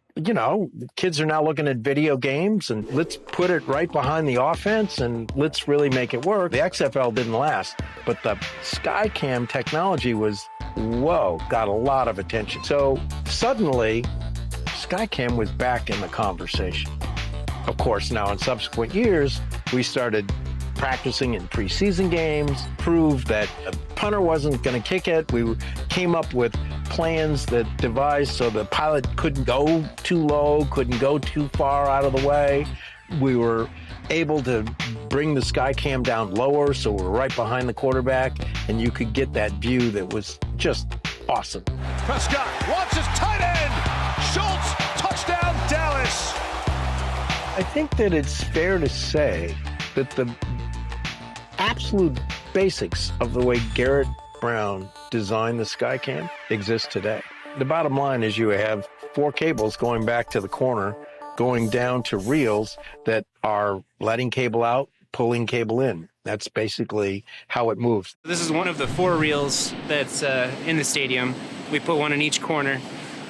kids are now looking at video games, and let's put it right behind the offense, and let's really make it work. The XFL didn't last, but the Skycam technology was, got a lot of attention. So suddenly, Skycam was back in the conversation. Of course, now in subsequent years, we started practicing in preseason games, proved that a punter wasn't going to kick it. We came up with plans that devised so the pilot couldn't go too low, couldn't go too far out of the way. We were able to bring the Skycam down lower, so we're right behind the quarterback, and you could get that view that was just awesome. Prescott launches tight end. Schultz, touchdown, Dallas. I think that it's fair to say that the absolute basics of the way Garrett Brown designed the Skycam exist today. The bottom line is you have 4 cables going back to the corner, going down to reels that are letting cable out, pulling cable in. That's basically how it moves. This is one of the 4 reels that's in the stadium. We put one in each corner,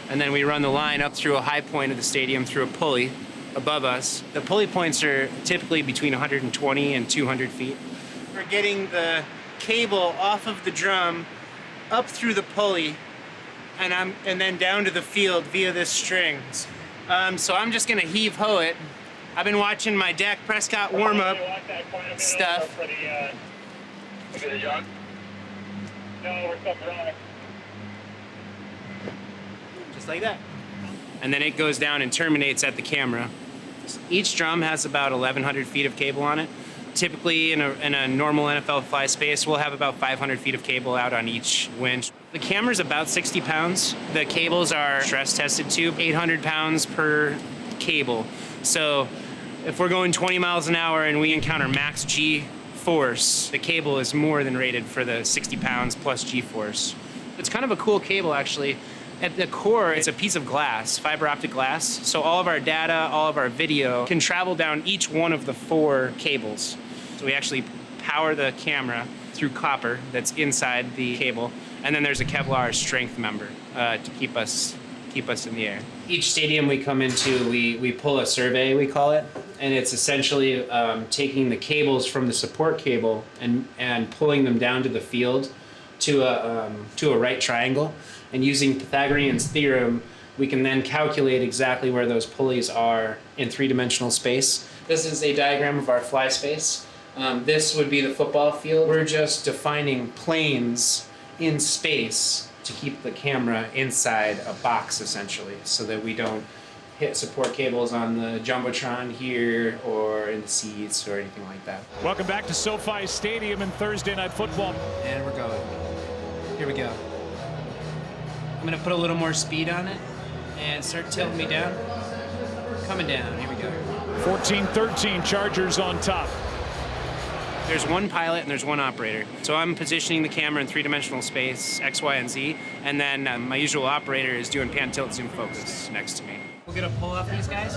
and then we run the line up through a high point of the stadium through a pulley above us. The pulley points are typically between 120 and 200 feet. We're getting the cable off of the drum up through the pulley and then down to the field via this string. So I'm just gonna heave-ho it. I've been watching my Dak Prescott warm-up stuff. Just like that. And then it goes down and terminates at the camera. Each drum has about 1,100 feet of cable on it. Typically, in a normal NFL fly space, we'll have about 500 feet of cable out on each winch. The camera's about 60 pounds. The cables are stress-tested tube, 800 pounds per cable. So if we're going 20 miles an hour and we encounter max G force, the cable is more than rated for the 60 pounds plus G force. It's kind of a cool cable, actually. At the core, it's a piece of glass, fiber optic glass. So all of our data, all of our video can travel down each one of the 4 cables. So we actually power the camera through copper that's inside the cable. And then there's a Kevlar strength member to keep us in the air. Each stadium we come into, we pull a survey, we call it. And it's essentially taking the cables from the support cable and pulling them down to the field to a right triangle. And using Pythagorean's theorem, we can then calculate exactly where those pulleys are in 3-dimensional space. This is a diagram of our fly space. This would be the football field. We're just defining planes in space to keep the camera inside a box, essentially, so that we don't hit support cables on the Jumbotron here or in the seats or anything like that. Welcome back to SoFi Stadium in Thursday Night Football. And we're going. Here we go. I'm gonna put a little more speed on it and start tilting me down. Coming down, here we go. 14-13, Chargers on top. There's one pilot and there's one operator. So I'm positioning the camera in three-dimensional space, X, Y, and Z, and then my usual operator is doing pan, tilt, zoom, focus next to me. We're gonna pull off these guys.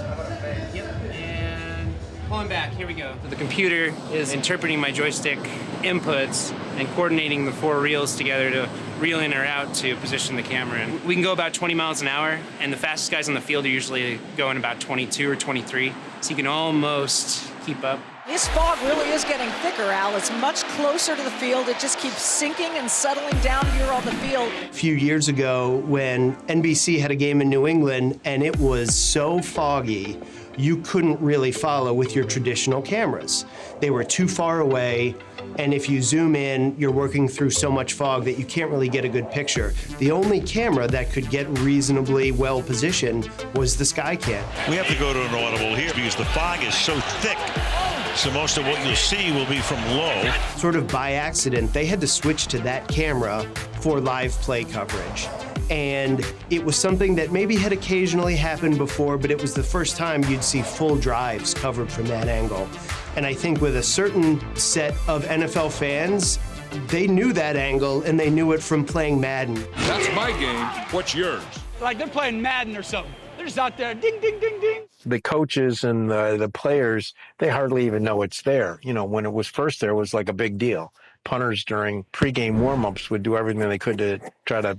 Yep, and pulling back, here we go. The computer is interpreting my joystick inputs and coordinating the 4 reels together to reel in or out to position the camera. And we can go about 20 miles an hour, and the fastest guys on the field are usually going about 22 or 23, so you can almost keep up. This fog really is getting thicker, Al. It's much closer to the field. It just keeps sinking and settling down here on the field. A few years ago when NBC had a game in New England and it was so foggy, you couldn't really follow with your traditional cameras. They were too far away, and if you zoom in, you're working through so much fog that you can't really get a good picture. The only camera that could get reasonably well positioned was the Skycam. We have to go to an audible here because the fog is so thick. So most of what you'll see will be from low. Sort of by accident, they had to switch to that camera for live play coverage. And it was something that maybe had occasionally happened before, but it was the first time you'd see full drives covered from that angle. And I think with a certain set of NFL fans, they knew that angle and they knew it from playing Madden. That's my game. What's yours? Like they're playing Madden or something. They're just out there, ding, ding, ding, ding. The coaches and the players, they hardly even know it's there. You know, when it was first there, it was like a big deal. Punters during pregame warm-ups would do everything they could to try to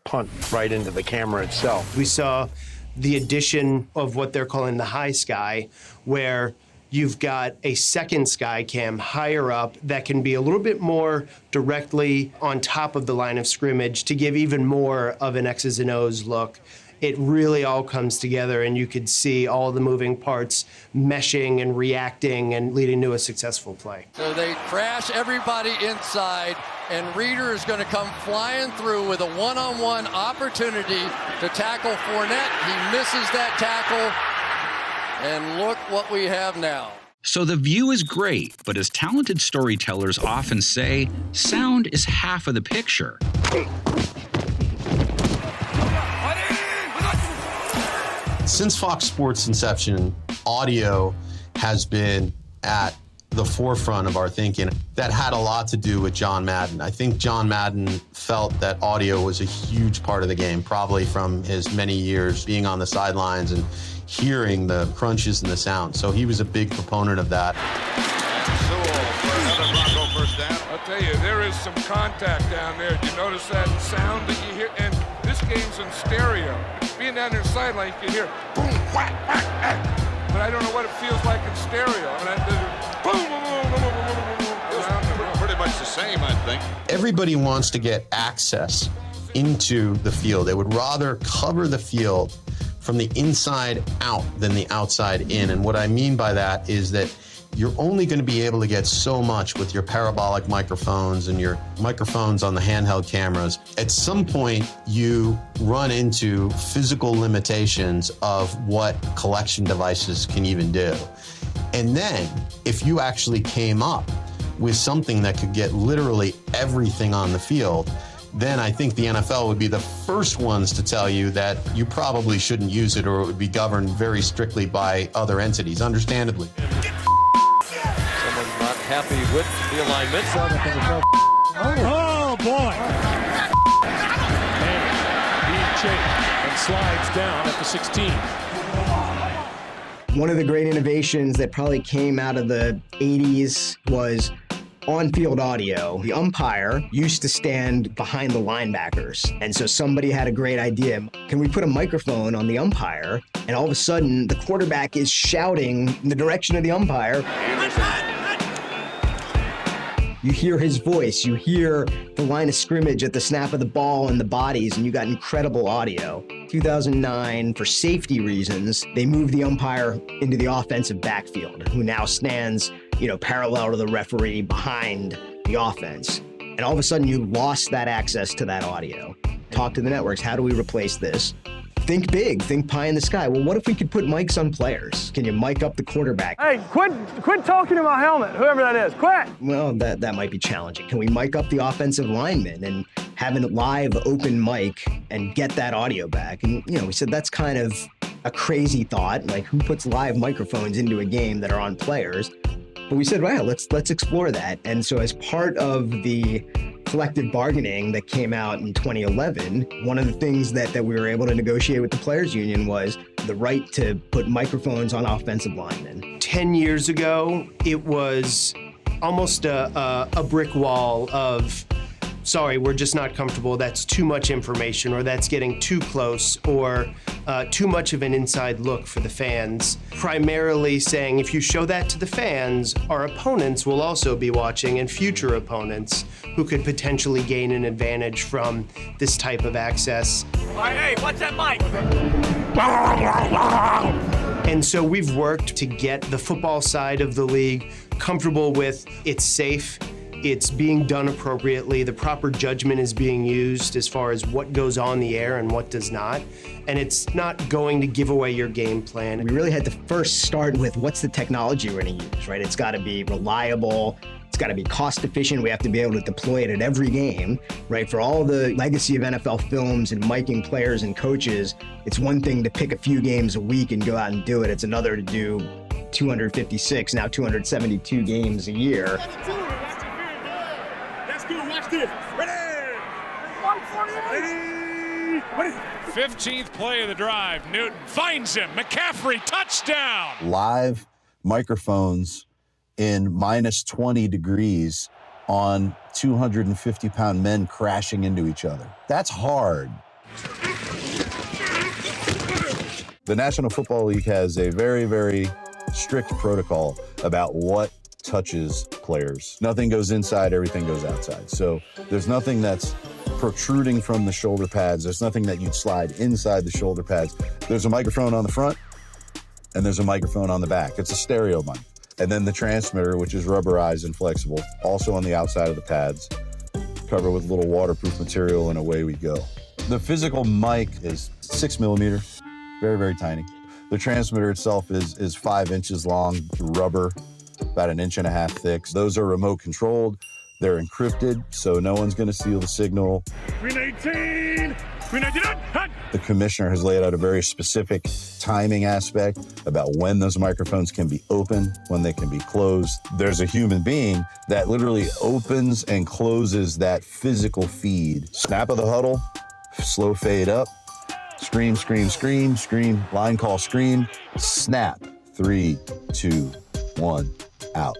punt right into the camera itself. We saw the addition of what they're calling the high sky, where you've got a second sky cam higher up that can be a little bit more directly on top of the line of scrimmage to give even more of an X's and O's look. It really all comes together and you could see all the moving parts meshing and reacting and leading to a successful play. So they crash everybody inside, and Reeder is going to come flying through with a one-on-one opportunity to tackle Fournette. He misses that tackle, and look what we have now. So the view is great, but as talented storytellers often say, sound is half of the picture. Since Fox Sports' inception, audio has been at the forefront of our thinking. That had a lot to do with John Madden. I think John Madden felt that audio was a huge part of the game, probably from his many years being on the sidelines and hearing the crunches and the sound. So he was a big proponent of that. Another Bronco first down. I'll tell you, there is some contact down there. Do you notice that sound that you hear? And this game's in stereo. Being down there sideline, you can hear boom, whack, whack, whack. But I don't know what it feels like in stereo. Boom, boom, boom, boom, boom, boom, boom. Pretty much the same, I think. Everybody wants to get access into the field. They would rather cover the field from the inside out than the outside in. And what I mean by that is that you're only going to be able to get so much with your parabolic microphones and your microphones on the handheld cameras. At some point, you run into physical limitations of what collection devices can even do. And then, if you actually came up with something that could get literally everything on the field, then I think the NFL would be the first ones to tell you that you probably shouldn't use it or it would be governed very strictly by other entities, understandably. Happy with the alignment. Oh, boy. And being chased and slides down at the 16. One of the great innovations that probably came out of the 80s was on-field audio. The umpire used to stand behind the linebackers. And so somebody had a great idea. Can we put a microphone on the umpire? And all of a sudden, the quarterback is shouting in the direction of the umpire. You hear his voice, you hear the line of scrimmage at the snap of the ball and the bodies, and you got incredible audio. 2009, for safety reasons, they moved the umpire into the offensive backfield, who now stands, parallel to the referee behind the offense. And all of a sudden, you lost that access to that audio. Talk to the networks, how do we replace this? think big, think pie in the sky. Well, what if we could put mics on players? Can you mic up the quarterback? Hey, quit talking to my helmet, whoever that is, quit! Well, that might be challenging. Can we mic up the offensive linemen and have a live open mic and get that audio back? And, we said that's kind of a crazy thought. Like, who puts live microphones into a game that are on players? But we said, wow, let's explore that. And so as part of the collective bargaining that came out in 2011, one of the things that we were able to negotiate with the players union was the right to put microphones on offensive linemen. 10 years ago, it was almost a brick wall of, sorry, we're just not comfortable, that's too much information, or that's getting too close, or too much of an inside look for the fans. Primarily saying, if you show that to the fans, our opponents will also be watching, and future opponents who could potentially gain an advantage from this type of access. Hey, what's that mic? And so we've worked to get the football side of the league comfortable with it's safe, it's being done appropriately, the proper judgment is being used as far as what goes on the air and what does not, and it's not going to give away your game plan. We really had to first start with what's the technology we're going to use, right? It's got to be reliable, it's got to be cost efficient, we have to be able to deploy it at every game, right? For all the legacy of NFL films and miking players and coaches, it's one thing to pick a few games a week and go out and do it, it's another to do 256, now 272 games a year. Watch this. Ready? 15th play of the drive. Newton finds him. McCaffrey, touchdown. Live microphones in minus 20 degrees on 250-pound men crashing into each other. That's hard. The National Football League has a very, very strict protocol about what touches players. Nothing goes inside, everything goes outside. So there's nothing that's protruding from the shoulder pads. There's nothing that you'd slide inside the shoulder pads. There's a microphone on the front and there's a microphone on the back. It's a stereo mic. And then the transmitter, which is rubberized and flexible, also on the outside of the pads, covered with a little waterproof material, and away we go. The physical mic is 6 millimeters, very, very tiny. The transmitter itself is 5 inches long, rubber, about 1.5 inches thick. Those are remote controlled. They're encrypted, so no one's going to steal the signal. 319, 319. The commissioner has laid out a very specific timing aspect about when those microphones can be open, when they can be closed. There's a human being that literally opens and closes that physical feed. Snap of the huddle, slow fade up, scream, scream, scream, scream, line call, scream, snap, 3, 2, 1, out.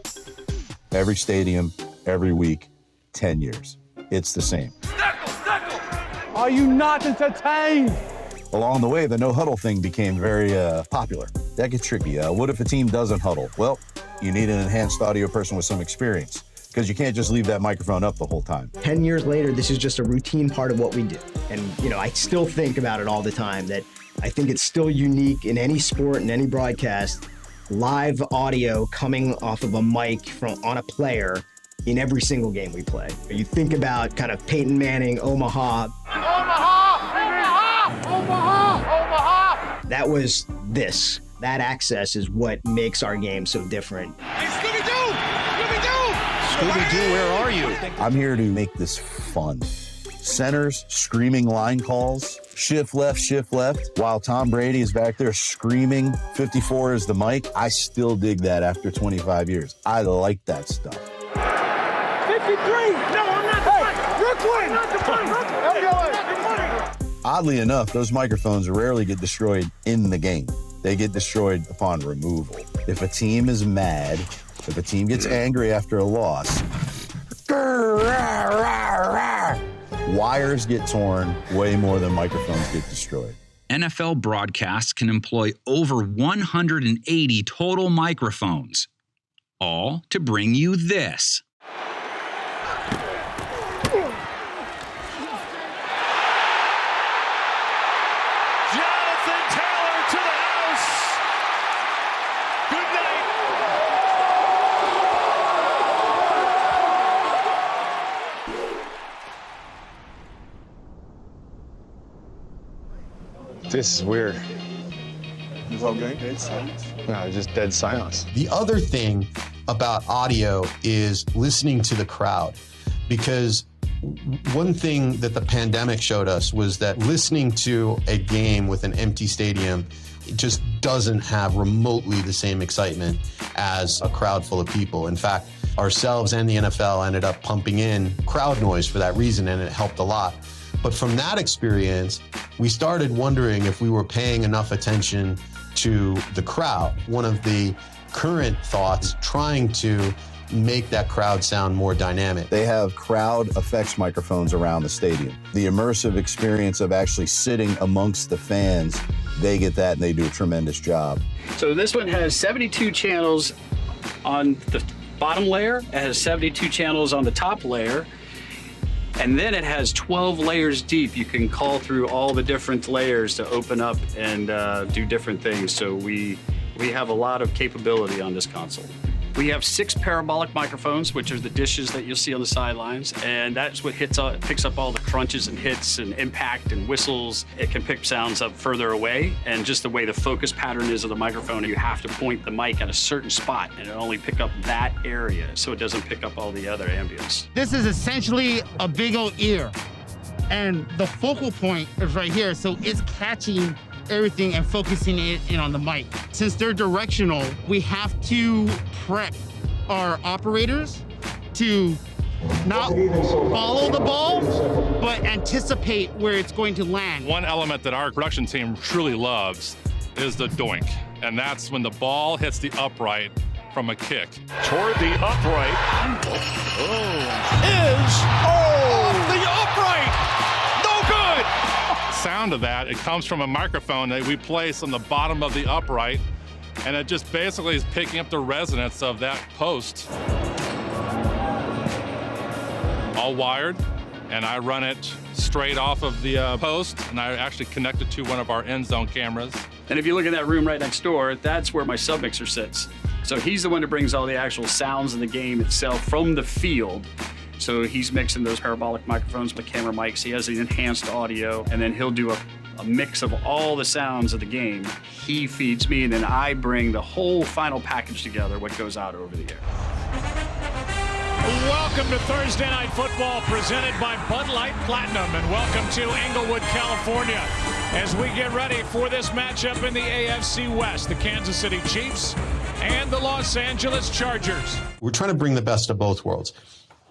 Every stadium, every week, 10 years. It's the same. Are you not entertained? Along the way, the no huddle thing became very popular. That gets tricky. What if a team doesn't huddle? Well, you need an enhanced audio person with some experience, because you can't just leave that microphone up the whole time. 10 years later, this is just a routine part of what we do. And, I still think about it all the time, that I think it's still unique in any sport and any broadcast, live audio coming off of a mic on a player in every single game we play. You think about kind of Peyton Manning, Omaha. That was this. That access is what makes our game so different. Hey, Scooby-Doo! Scooby-Doo, where are you? I'm here to make this fun. Centers, screaming line calls, shift left, while Tom Brady is back there screaming, 54 is the mic. I still dig that after 25 years. I like that stuff. 53! No, I'm not the punch! Brooklyn! I'm not the punch! Oddly enough, those microphones rarely get destroyed in the game. They get destroyed upon removal. If a team is mad, if a team gets angry after a loss, wires get torn way more than microphones get destroyed. NFL broadcasts can employ over 180 total microphones, all to bring you this. This is weird. It's all good? Dead silence? No, just dead silence. The other thing about audio is listening to the crowd, because one thing that the pandemic showed us was that listening to a game with an empty stadium, it just doesn't have remotely the same excitement as a crowd full of people. In fact, ourselves and the NFL ended up pumping in crowd noise for that reason, and it helped a lot. But from that experience, we started wondering if we were paying enough attention to the crowd. One of the current thoughts is trying to make that crowd sound more dynamic. They have crowd effects microphones around the stadium. The immersive experience of actually sitting amongst the fans, they get that and they do a tremendous job. So this one has 72 channels on the bottom layer. It has 72 channels on the top layer. And then it has 12 layers deep. You can call through all the different layers to open up and do different things. So we have a lot of capability on this console. We have 6 parabolic microphones, which are the dishes that you'll see on the sidelines, and that's what picks up all the crunches and hits and impact and whistles. It can pick sounds up further away, and just the way the focus pattern is of the microphone, you have to point the mic at a certain spot, and it'll only pick up that area, so it doesn't pick up all the other ambience. This is essentially a big old ear, and the focal point is right here, so it's catching everything and focusing it in on the mic. Since they're directional, we have to prep our operators to not follow the ball, but anticipate where it's going to land. One element that our production team truly loves is the doink, and that's when the ball hits the upright from a kick. Toward the upright. Off the upright. No good. Sound of that, it comes from a microphone that we place on the bottom of the upright, and it just basically is picking up the resonance of that post. All wired, and I run it straight off of the post, and I actually connect it to one of our end zone cameras. And if you look at that room right next door, that's where my submixer sits. So he's the one that brings all the actual sounds in the game itself from the field. So he's mixing those parabolic microphones with camera mics. He has the enhanced audio, and then he'll do a mix of all the sounds of the game. He feeds me, and then I bring the whole final package together, what goes out over the air. Welcome to Thursday Night Football, presented by Bud Light Platinum, and welcome to Inglewood, California, as we get ready for this matchup in the AFC West, the Kansas City Chiefs and the Los Angeles Chargers. We're trying to bring the best of both worlds.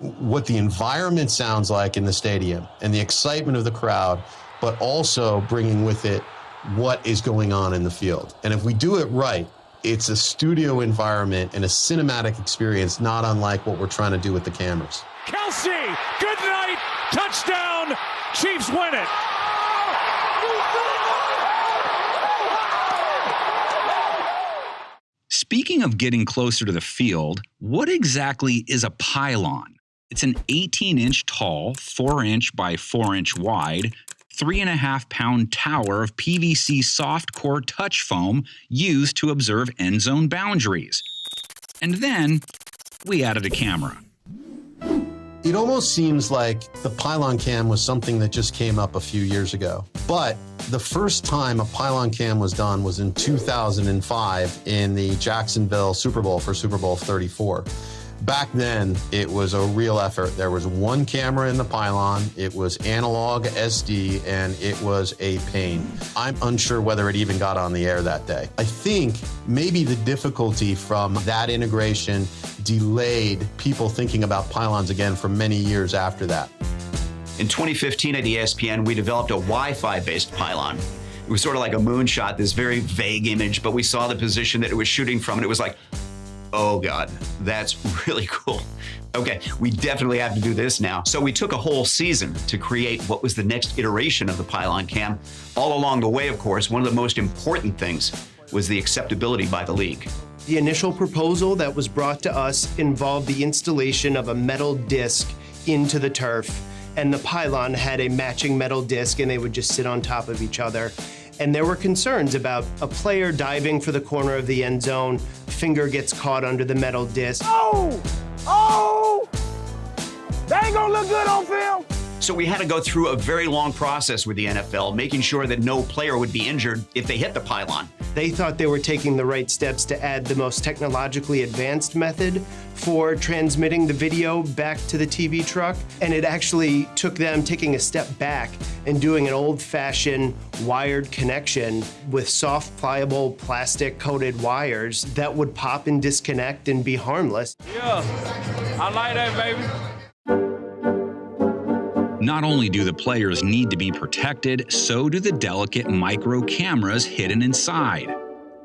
What the environment sounds like in the stadium and the excitement of the crowd, but also bringing with it what is going on in the field. And if we do it right, it's a studio environment and a cinematic experience, not unlike what we're trying to do with the cameras. Kelsey, good night, touchdown, Chiefs win it. Speaking of getting closer to the field, what exactly is a pylon? It's an 18-inch tall, 4-inch by 4-inch wide, 3.5-pound tower of PVC soft-core touch foam used to observe end zone boundaries. And then we added a camera. It almost seems like the pylon cam was something that just came up a few years ago. But the first time a pylon cam was done was in 2005 in the Jacksonville Super Bowl for Super Bowl 34. Back then, it was a real effort. There was one camera in the pylon, it was analog SD, and it was a pain. I'm unsure whether it even got on the air that day. I think maybe the difficulty from that integration delayed people thinking about pylons again for many years after that. In 2015 at ESPN, we developed a Wi-Fi based pylon. It was sort of like a moonshot, this very vague image, but we saw the position that it was shooting from, and it was like, oh God, that's really cool. Okay, we definitely have to do this now. So we took a whole season to create what was the next iteration of the pylon cam. All along the way, of course, one of the most important things was the acceptability by the league. The initial proposal that was brought to us involved the installation of a metal disc into the turf, and the pylon had a matching metal disc, and they would just sit on top of each other. And there were concerns about a player diving for the corner of the end zone, finger gets caught under the metal disc. Oh! Oh! That ain't gonna look good on film. So we had to go through a very long process with the NFL, making sure that no player would be injured if they hit the pylon. They thought they were taking the right steps to add the most technologically advanced method for transmitting the video back to the TV truck, and it actually took them taking a step back and doing an old-fashioned wired connection with soft, pliable, plastic-coated wires that would pop and disconnect and be harmless. Yeah, I like that, baby. Not only do the players need to be protected, so do the delicate micro cameras hidden inside.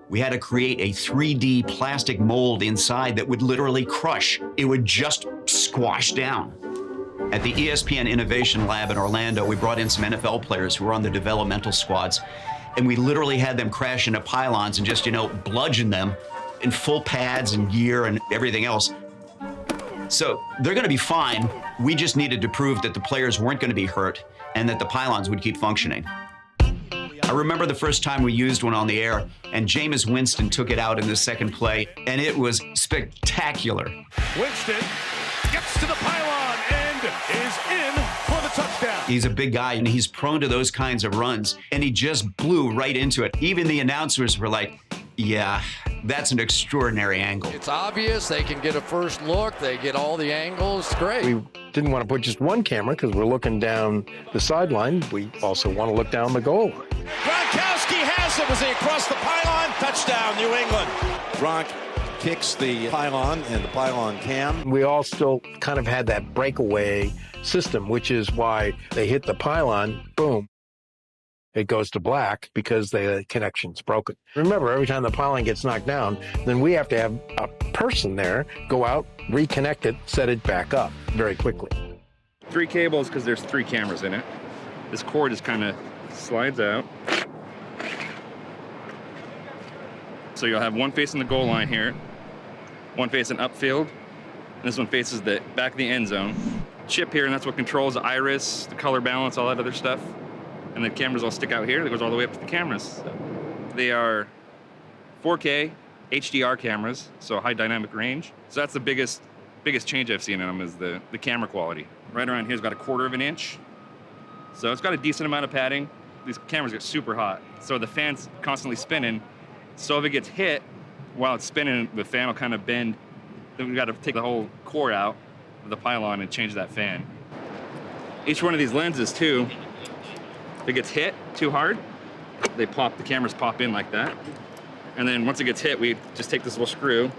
We had to create a 3D plastic mold inside that would literally crush. It would just squash down. At the ESPN Innovation Lab in Orlando, we brought in some NFL players who were on the developmental squads, and we literally had them crash into pylons and just, bludgeon them in full pads and gear and everything else. So they're going to be fine. We just needed to prove that the players weren't going to be hurt and that the pylons would keep functioning. I remember the first time we used one on the air, and Jameis Winston took it out in the second play, and it was spectacular. Winston gets to the pylon and is in for the touchdown. He's a big guy, and he's prone to those kinds of runs, and he just blew right into it. Even the announcers were like, yeah, that's an extraordinary angle. It's obvious. They can get a first look. They get all the angles. It's great. We didn't want to put just one camera because we're looking down the sideline. We also want to look down the goal line. Gronkowski has it as he across the pylon. Touchdown, New England. Gronk kicks the pylon and the pylon cam. We all still kind of had that breakaway system, which is why they hit the pylon, boom. It goes to black because the connection's broken. Remember, every time the pylon gets knocked down, then we have to have a person there go out, reconnect it, set it back up very quickly. 3 cables because there's 3 cameras in it. This cord just kind of slides out. So you'll have one facing the goal line here, one facing upfield, and this one faces the back of the end zone. Chip here, and that's what controls the iris, the color balance, all that other stuff. And the cameras all stick out here. That goes all the way up to the cameras. So they are 4K HDR cameras, so high dynamic range. So that's the biggest change I've seen in them is the camera quality. Right around here's got 1/4 of an inch. So it's got a decent amount of padding. These cameras get super hot. So the fan's constantly spinning. So if it gets hit while it's spinning, the fan will kind of bend. Then we've got to take the whole core out of the pylon and change that fan. Each one of these lenses too, if it gets hit too hard, the cameras pop in like that. And then once it gets hit, we just take this little screw,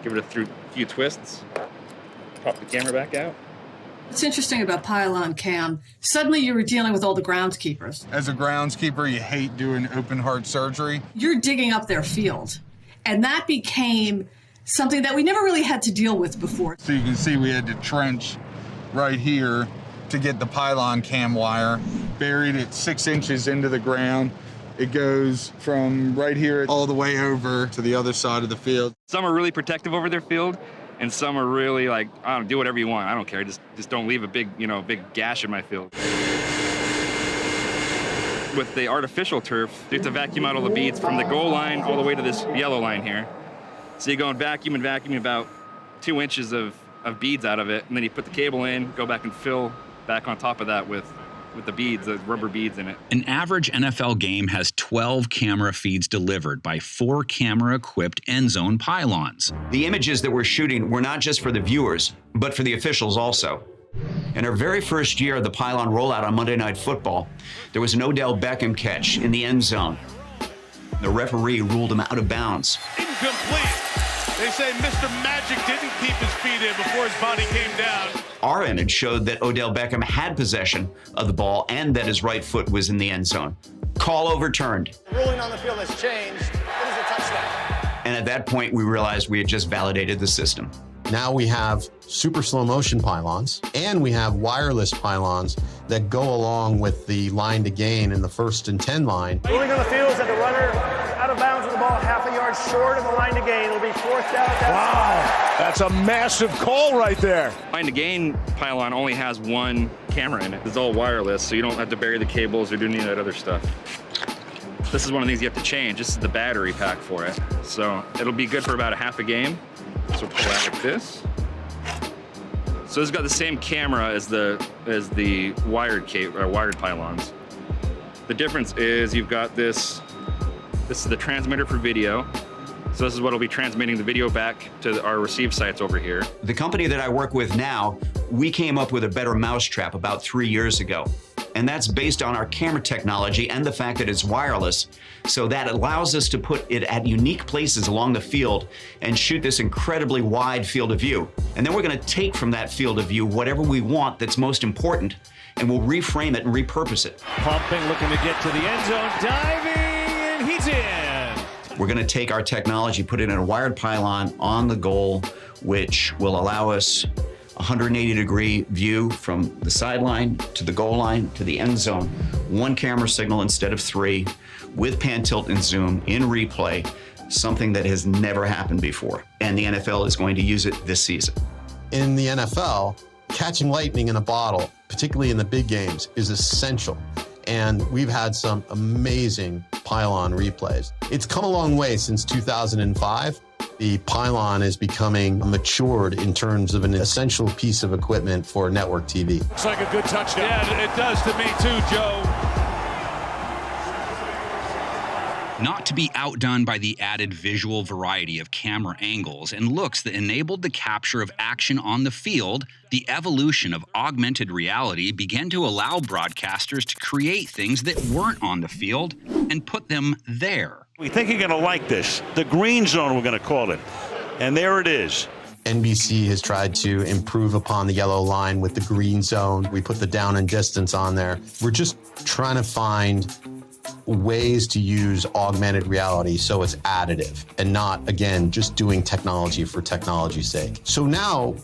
give it a few twists, pop the camera back out. What's interesting about pylon cam, suddenly you were dealing with all the groundskeepers. As a groundskeeper, you hate doing open heart surgery. You're digging up their field. And that became something that we never really had to deal with before. So you can see we had to trench right here to get the pylon cam wire, buried it 6 inches into the ground. It goes from right here all the way over to the other side of the field. Some are really protective over their field, and some are really like, I don't know, do whatever you want. I don't care. Just don't leave a big gash in my field. With the artificial turf, you have to vacuum out all the beads from the goal line all the way to this yellow line here. So you go and vacuum about 2 inches of beads out of it, and then you put the cable in, go back and fill back on top of that with the beads, the rubber beads in it. An average NFL game has 12 camera feeds delivered by 4 camera-equipped end zone pylons. The images that we're shooting were not just for the viewers, but for the officials also. In our very first year of the pylon rollout on Monday Night Football, there was an Odell Beckham catch in the end zone. The referee ruled him out of bounds. Incomplete. They say Mr. Magic didn't keep his feet in before his body came down. Our image showed that Odell Beckham had possession of the ball and that his right foot was in the end zone. Call overturned. The ruling on the field has changed. It is a touchdown. And at that point, we realized we had just validated the system. Now we have super slow motion pylons, and we have wireless pylons that go along with the line to gain in the 1st and 10 line. Ruling on the field is that the runner out of bounds with the ball half a yard short of the line to gain. It'll be 4th down. Wow, that's a massive call right there. Line to gain pylon only has 1 camera in it. It's all wireless, so you don't have to bury the cables or do any of that other stuff. This is one of these you have to change. This is the battery pack for it. So it'll be good for about a half a game. So pull out like this. So this has got the same camera as the wired pylons. The difference is you've got this is the transmitter for video. So this is what will be transmitting the video back to our receive sites over here. The company that I work with now, we came up with a better mousetrap about 3 years ago. And that's based on our camera technology and the fact that it's wireless. So that allows us to put it at unique places along the field and shoot this incredibly wide field of view. And then we're gonna take from that field of view whatever we want that's most important, and we'll reframe it and repurpose it. Pumping, looking to get to the end zone, diving, and he's in. We're gonna take our technology, put it in a wired pylon on the goal, which will allow us 180-degree view from the sideline to the goal line to the end zone. One camera signal instead of 3, with pan, tilt, and zoom in replay, something that has never happened before. And the NFL is going to use it this season. In the NFL, catching lightning in a bottle, particularly in the big games, is essential. And we've had some amazing pylon replays. It's come a long way since 2005. The pylon is becoming matured in terms of an essential piece of equipment for network TV. Looks like a good touchdown. Yeah, it does to me too, Joe. Not to be outdone by the added visual variety of camera angles and looks that enabled the capture of action on the field, the evolution of augmented reality began to allow broadcasters to create things that weren't on the field and put them there. We think you're going to like this. The green zone, we're going to call it. And there it is. NBC has tried to improve upon the yellow line with the green zone. We put the down and distance on there. We're just trying to find ways to use augmented reality so it's additive and not, again, just doing technology for technology's sake. So now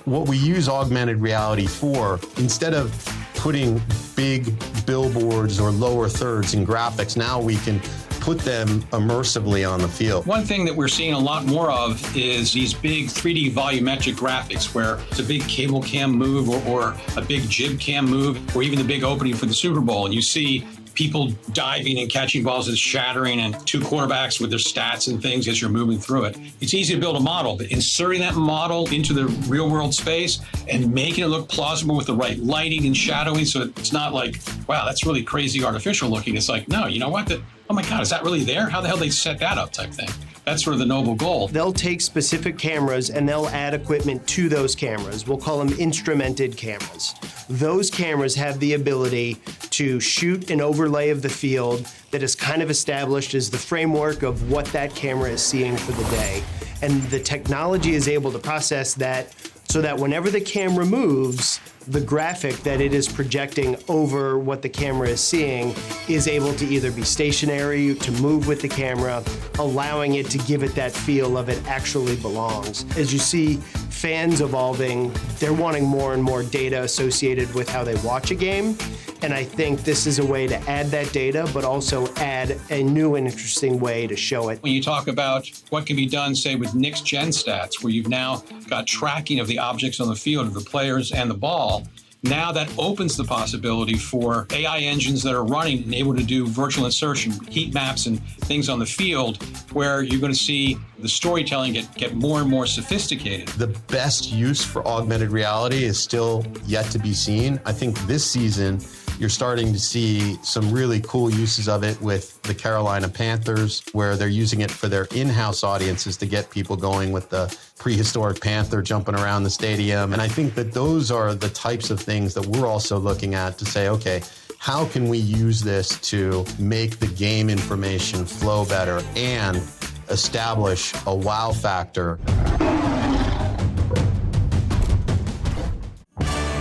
what we use augmented reality for, instead of putting big billboards or lower thirds in graphics, now we can put them immersively on the field. One thing that we're seeing a lot more of is these big 3D volumetric graphics where it's a big cable cam move or a big jib cam move or even the big opening for the Super Bowl. And you see people diving and catching balls that's shattering and 2 quarterbacks with their stats and things as you're moving through it. It's easy to build a model, but inserting that model into the real world space and making it look plausible with the right lighting and shadowing so it's not like, wow, that's really crazy artificial looking. It's like, no, you know what? Oh my God, is that really there? How the hell did they set that up type thing? That's sort of the noble goal. They'll take specific cameras and they'll add equipment to those cameras. We'll call them instrumented cameras. Those cameras have the ability to shoot an overlay of the field that is kind of established as the framework of what that camera is seeing for the day. And the technology is able to process that so that whenever the camera moves, the graphic that it is projecting over what the camera is seeing is able to either be stationary, to move with the camera, allowing it to give it that feel of it actually belongs. As you see fans evolving, they're wanting more and more data associated with how they watch a game. And I think this is a way to add that data, but also add a new and interesting way to show it. When you talk about what can be done, say, with next gen stats, where you've now got tracking of the objects on the field, of the players and the ball, now that opens the possibility for AI engines that are running and able to do virtual insertion, heat maps and things on the field where you're going to see the storytelling get more and more sophisticated. The best use for augmented reality is still yet to be seen. I think this season, you're starting to see some really cool uses of it with the Carolina Panthers, where they're using it for their in-house audiences to get people going with the prehistoric panther jumping around the stadium. And I think that those are the types of things that we're also looking at to say, okay, how can we use this to make the game information flow better and establish a wow factor?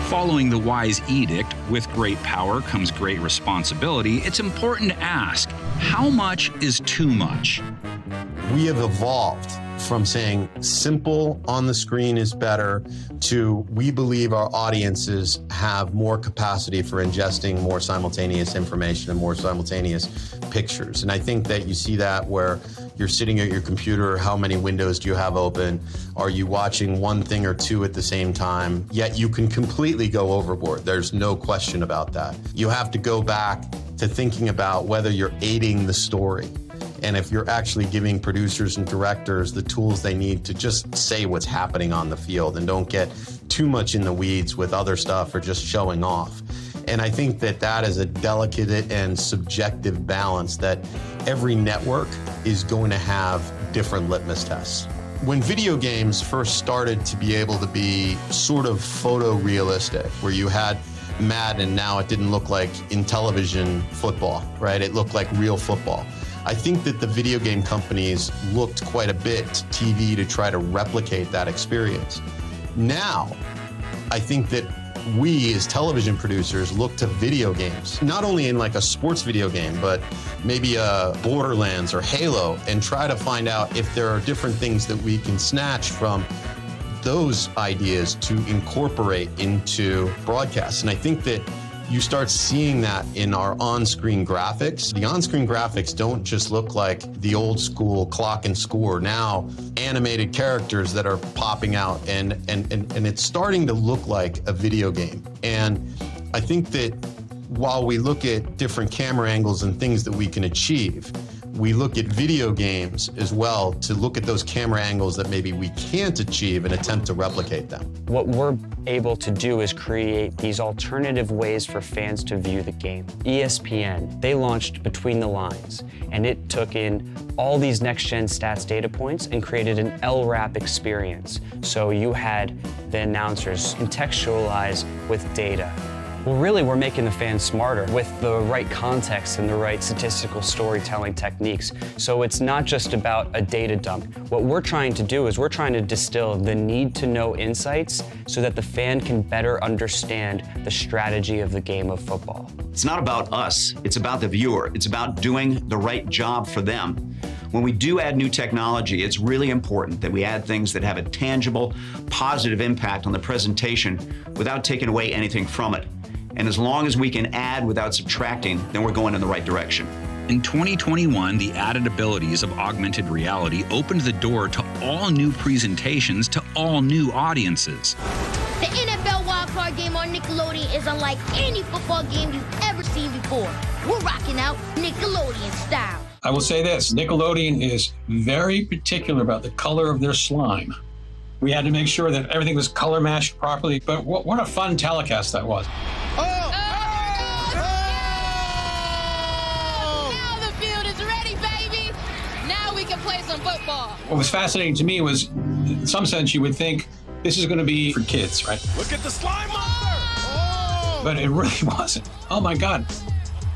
Following the wise edict, with great power comes great responsibility, it's important to ask, how much is too much? We have evolved from saying simple on the screen is better to we believe our audiences have more capacity for ingesting more simultaneous information and more simultaneous pictures. And I think that you see that where you're sitting at your computer, how many windows do you have open? Are you watching one thing or two at the same time? Yet you can completely go overboard. There's no question about that. You have to go back to thinking about whether you're aiding the story. And if you're actually giving producers and directors the tools they need to just say what's happening on the field and don't get too much in the weeds with other stuff or just showing off. And I think that that is a delicate and subjective balance that every network is going to have different litmus tests. When video games first started to be able to be sort of photorealistic, where you had Madden, now it didn't look like in television football, right? It looked like real football. I think that the video game companies looked quite a bit to TV to try to replicate that experience. Now, I think that we as television producers look to video games, not only in like a sports video game, but maybe a Borderlands or Halo, and try to find out if there are different things that we can snatch from those ideas to incorporate into broadcasts. And I think that you start seeing that in our on-screen graphics. The on-screen graphics don't just look like the old school clock and score. Now, animated characters that are popping out, and it's starting to look like a video game. And I think that while we look at different camera angles and things that we can achieve, we look at video games as well to look at those camera angles that maybe we can't achieve and attempt to replicate them. What we're able to do is create these alternative ways for fans to view the game. ESPN, they launched Between the Lines, and it took in all these next-gen stats data points and created an LRAP experience. So you had the announcers contextualize with data. Well, really, we're making the fans smarter with the right context and the right statistical storytelling techniques. So it's not just about a data dump. What we're trying to do is we're trying to distill the need-to-know insights so that the fan can better understand the strategy of the game of football. It's not about us, it's about the viewer. It's about doing the right job for them. When we do add new technology, it's really important that we add things that have a tangible, positive impact on the presentation without taking away anything from it. And as long as we can add without subtracting, then we're going in the right direction. In 2021, the added abilities of augmented reality opened the door to all new presentations to all new audiences. The NFL wildcard game on Nickelodeon is unlike any football game you've ever seen before. We're rocking out Nickelodeon style. I will say this, Nickelodeon is very particular about the color of their slime. We had to make sure that everything was color matched properly, but what a fun telecast that was. Now the field is ready, baby. Now we can play some football. What was fascinating to me was, in some sense, you would think this is going to be for kids, right? Look at the slime monster! Oh! But it really wasn't. Oh my God.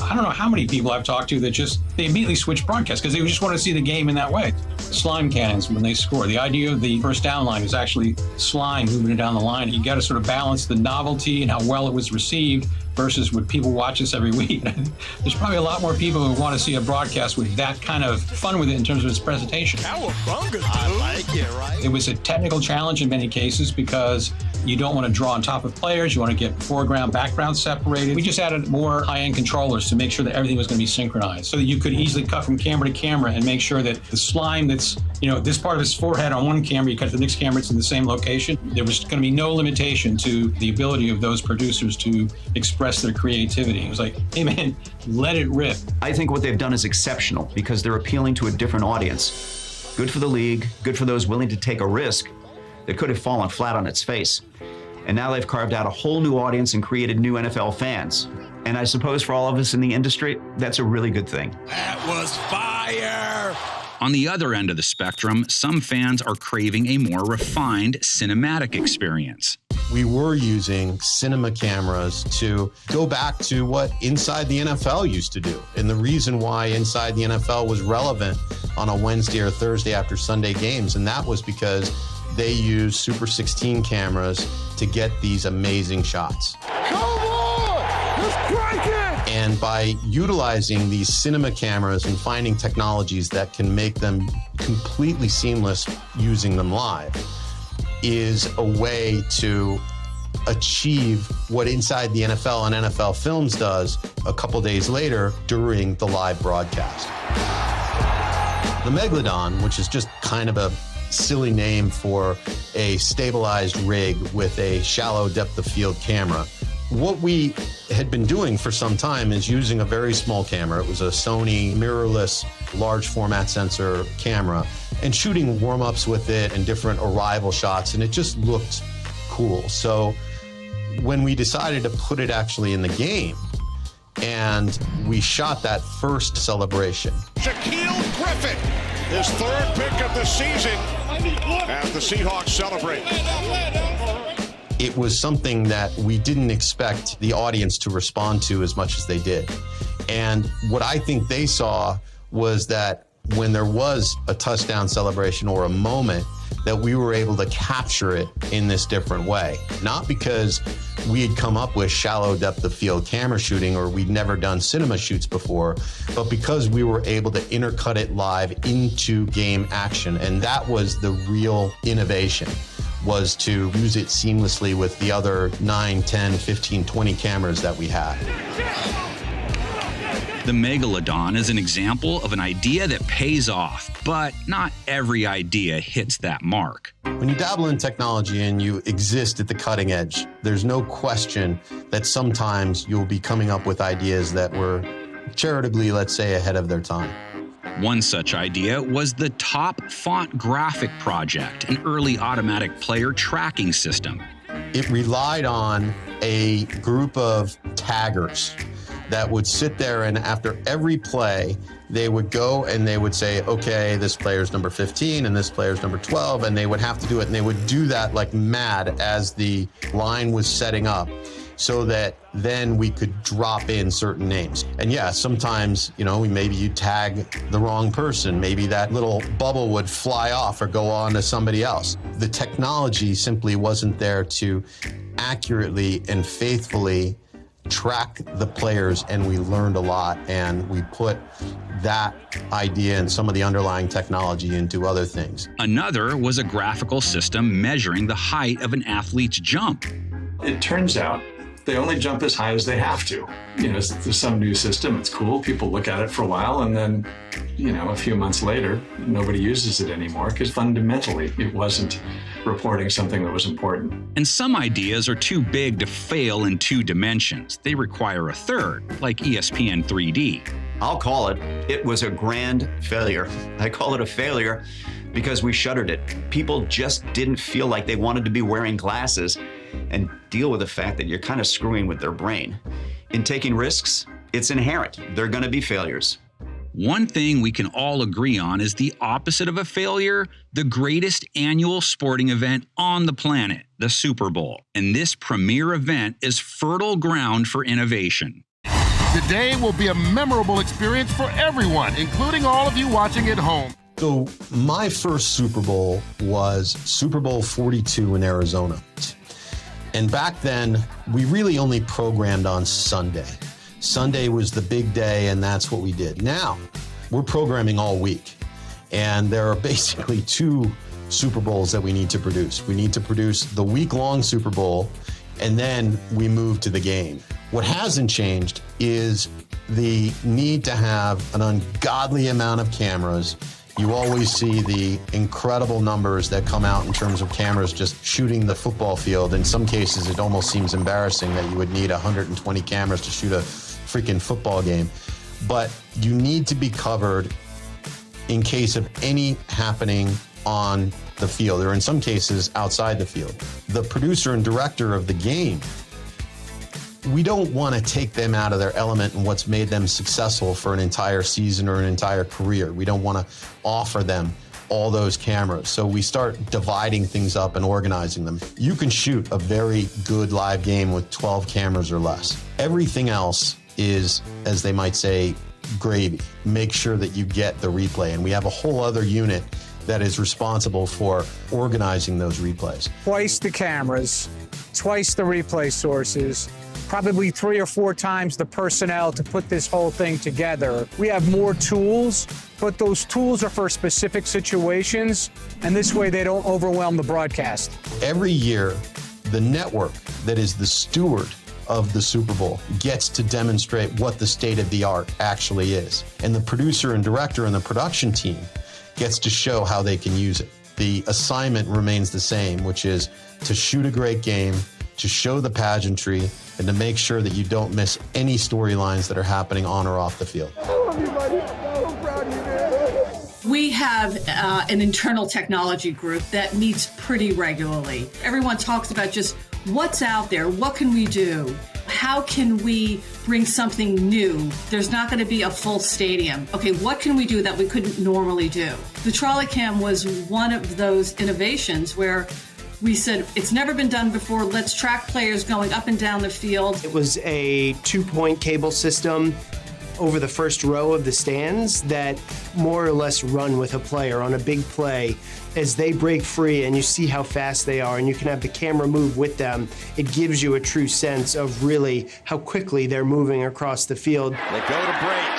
I don't know how many people I've talked to that they immediately switch broadcasts because they just want to see the game in that way. Slime cannons when they score. The idea of the first down line is actually slime moving it down the line. You got to sort of balance the novelty and how well it was received versus what people watch this every week. There's probably a lot more people who want to see a broadcast with that kind of fun with it in terms of its presentation. Cowabunga, dude. I like it, right? It was a technical challenge in many cases because you don't want to draw on top of players. You want to get foreground, background separated. We just added more high-end controllers to make sure that everything was going to be synchronized so that you could easily cut from camera to camera and make sure that the slime that's, this part of his forehead on one camera, you cut to the next camera, it's in the same location. There was going to be no limitation to the ability of those producers to express their creativity. It was like, hey man, let it rip. I think what they've done is exceptional because they're appealing to a different audience. Good for the league, good for those willing to take a risk that could have fallen flat on its face. And now they've carved out a whole new audience and created new NFL fans. And I suppose for all of us in the industry, that's a really good thing. That was fire! On the other end of the spectrum, some fans are craving a more refined cinematic experience. We were using cinema cameras to go back to what Inside the NFL used to do. And the reason why Inside the NFL was relevant on a Wednesday or Thursday after Sunday games, and that was because they used Super 16 cameras to get these amazing shots. Come on! Let's crank it! And by utilizing these cinema cameras and finding technologies that can make them completely seamless using them live is a way to achieve what Inside the NFL and NFL Films does a couple days later during the live broadcast. The Megalodon, which is just kind of a silly name for a stabilized rig with a shallow depth of field camera. What we had been doing for some time is using a very small camera. It was a Sony mirrorless large format sensor camera and shooting warm-ups with it and different arrival shots, and it just looked cool. So when we decided to put it actually in the game, and we shot that first celebration. Shaquille Griffin, his third pick of the season as the Seahawks celebrate. It was something that we didn't expect the audience to respond to as much as they did. And what I think they saw was that when there was a touchdown celebration or a moment, that we were able to capture it in this different way. Not because we had come up with shallow depth of field camera shooting or we'd never done cinema shoots before, but because we were able to intercut it live into game action. And that was the real innovation, was to use it seamlessly with the other 9, 10, 15, 20 cameras that we had. The Megalodon is an example of an idea that pays off, but not every idea hits that mark. When you dabble in technology and you exist at the cutting edge, there's no question that sometimes you'll be coming up with ideas that were charitably, let's say, ahead of their time. One such idea was the Top Font Graphic Project, an early automatic player tracking system. It relied on a group of taggers that would sit there, and after every play, they would go and they would say, okay, this player's number 15 and this player's number 12, and they would have to do it. And they would do that like mad as the line was setting up, so that then we could drop in certain names. And yeah, sometimes, maybe you tag the wrong person. Maybe that little bubble would fly off or go on to somebody else. The technology simply wasn't there to accurately and faithfully track the players, and we learned a lot, and we put that idea and some of the underlying technology into other things. Another was a graphical system measuring the height of an athlete's jump. It turns out they only jump as high as they have to. There's some new system, it's cool, people look at it for a while, and then, a few months later, nobody uses it anymore because fundamentally it wasn't reporting something that was important. And some ideas are too big to fail in 2 dimensions. They require a third, like ESPN 3D. I'll call it. It was a grand failure. I call it a failure because we shuttered it. People just didn't feel like they wanted to be wearing glasses and deal with the fact that you're kind of screwing with their brain. In taking risks, it's inherent. They're going to be failures. One thing we can all agree on is the opposite of a failure, the greatest annual sporting event on the planet, the Super Bowl. And this premier event is fertile ground for innovation. Today will be a memorable experience for everyone, including all of you watching at home. So my first Super Bowl was Super Bowl 42 in Arizona. And back then, we really only programmed on Sunday. Sunday was the big day, and that's what we did. Now, we're programming all week, and there are basically 2 Super Bowls that we need to produce. We need to produce the week-long Super Bowl, and then we move to the game. What hasn't changed is the need to have an ungodly amount of cameras. You always see the incredible numbers that come out in terms of cameras just shooting the football field. In some cases, it almost seems embarrassing that you would need 120 cameras to shoot a freaking football game. But you need to be covered in case of any happening on the field, or in some cases outside the field. The producer and director of the game, we don't want to take them out of their element and what's made them successful for an entire season or an entire career. We don't want to offer them all those cameras. So we start dividing things up and organizing them. You can shoot a very good live game with 12 cameras or less. Everything else is, as they might say, gravy. Make sure that you get the replay. And we have a whole other unit that is responsible for organizing those replays. Twice the cameras, twice the replay sources, probably 3 or 4 times the personnel to put this whole thing together. We have more tools, but those tools are for specific situations, and this way they don't overwhelm the broadcast. Every year, the network that is the steward of the Super Bowl gets to demonstrate what the state of the art actually is. And the producer and director and the production team gets to show how they can use it. The assignment remains the same, which is to shoot a great game, to show the pageantry, and to make sure that you don't miss any storylines that are happening on or off the field. We We have an internal technology group that meets pretty regularly. Everyone talks about just what's out there, what can we do? How can we bring something new? There's not going to be a full stadium. Okay, what can we do that we couldn't normally do? The trolley cam was one of those innovations where we said, it's never been done before. Let's track players going up and down the field. It was a 2-point cable system over the first row of the stands that more or less run with a player on a big play. As they break free and you see how fast they are and you can have the camera move with them, it gives you a true sense of really how quickly they're moving across the field. They go to Brait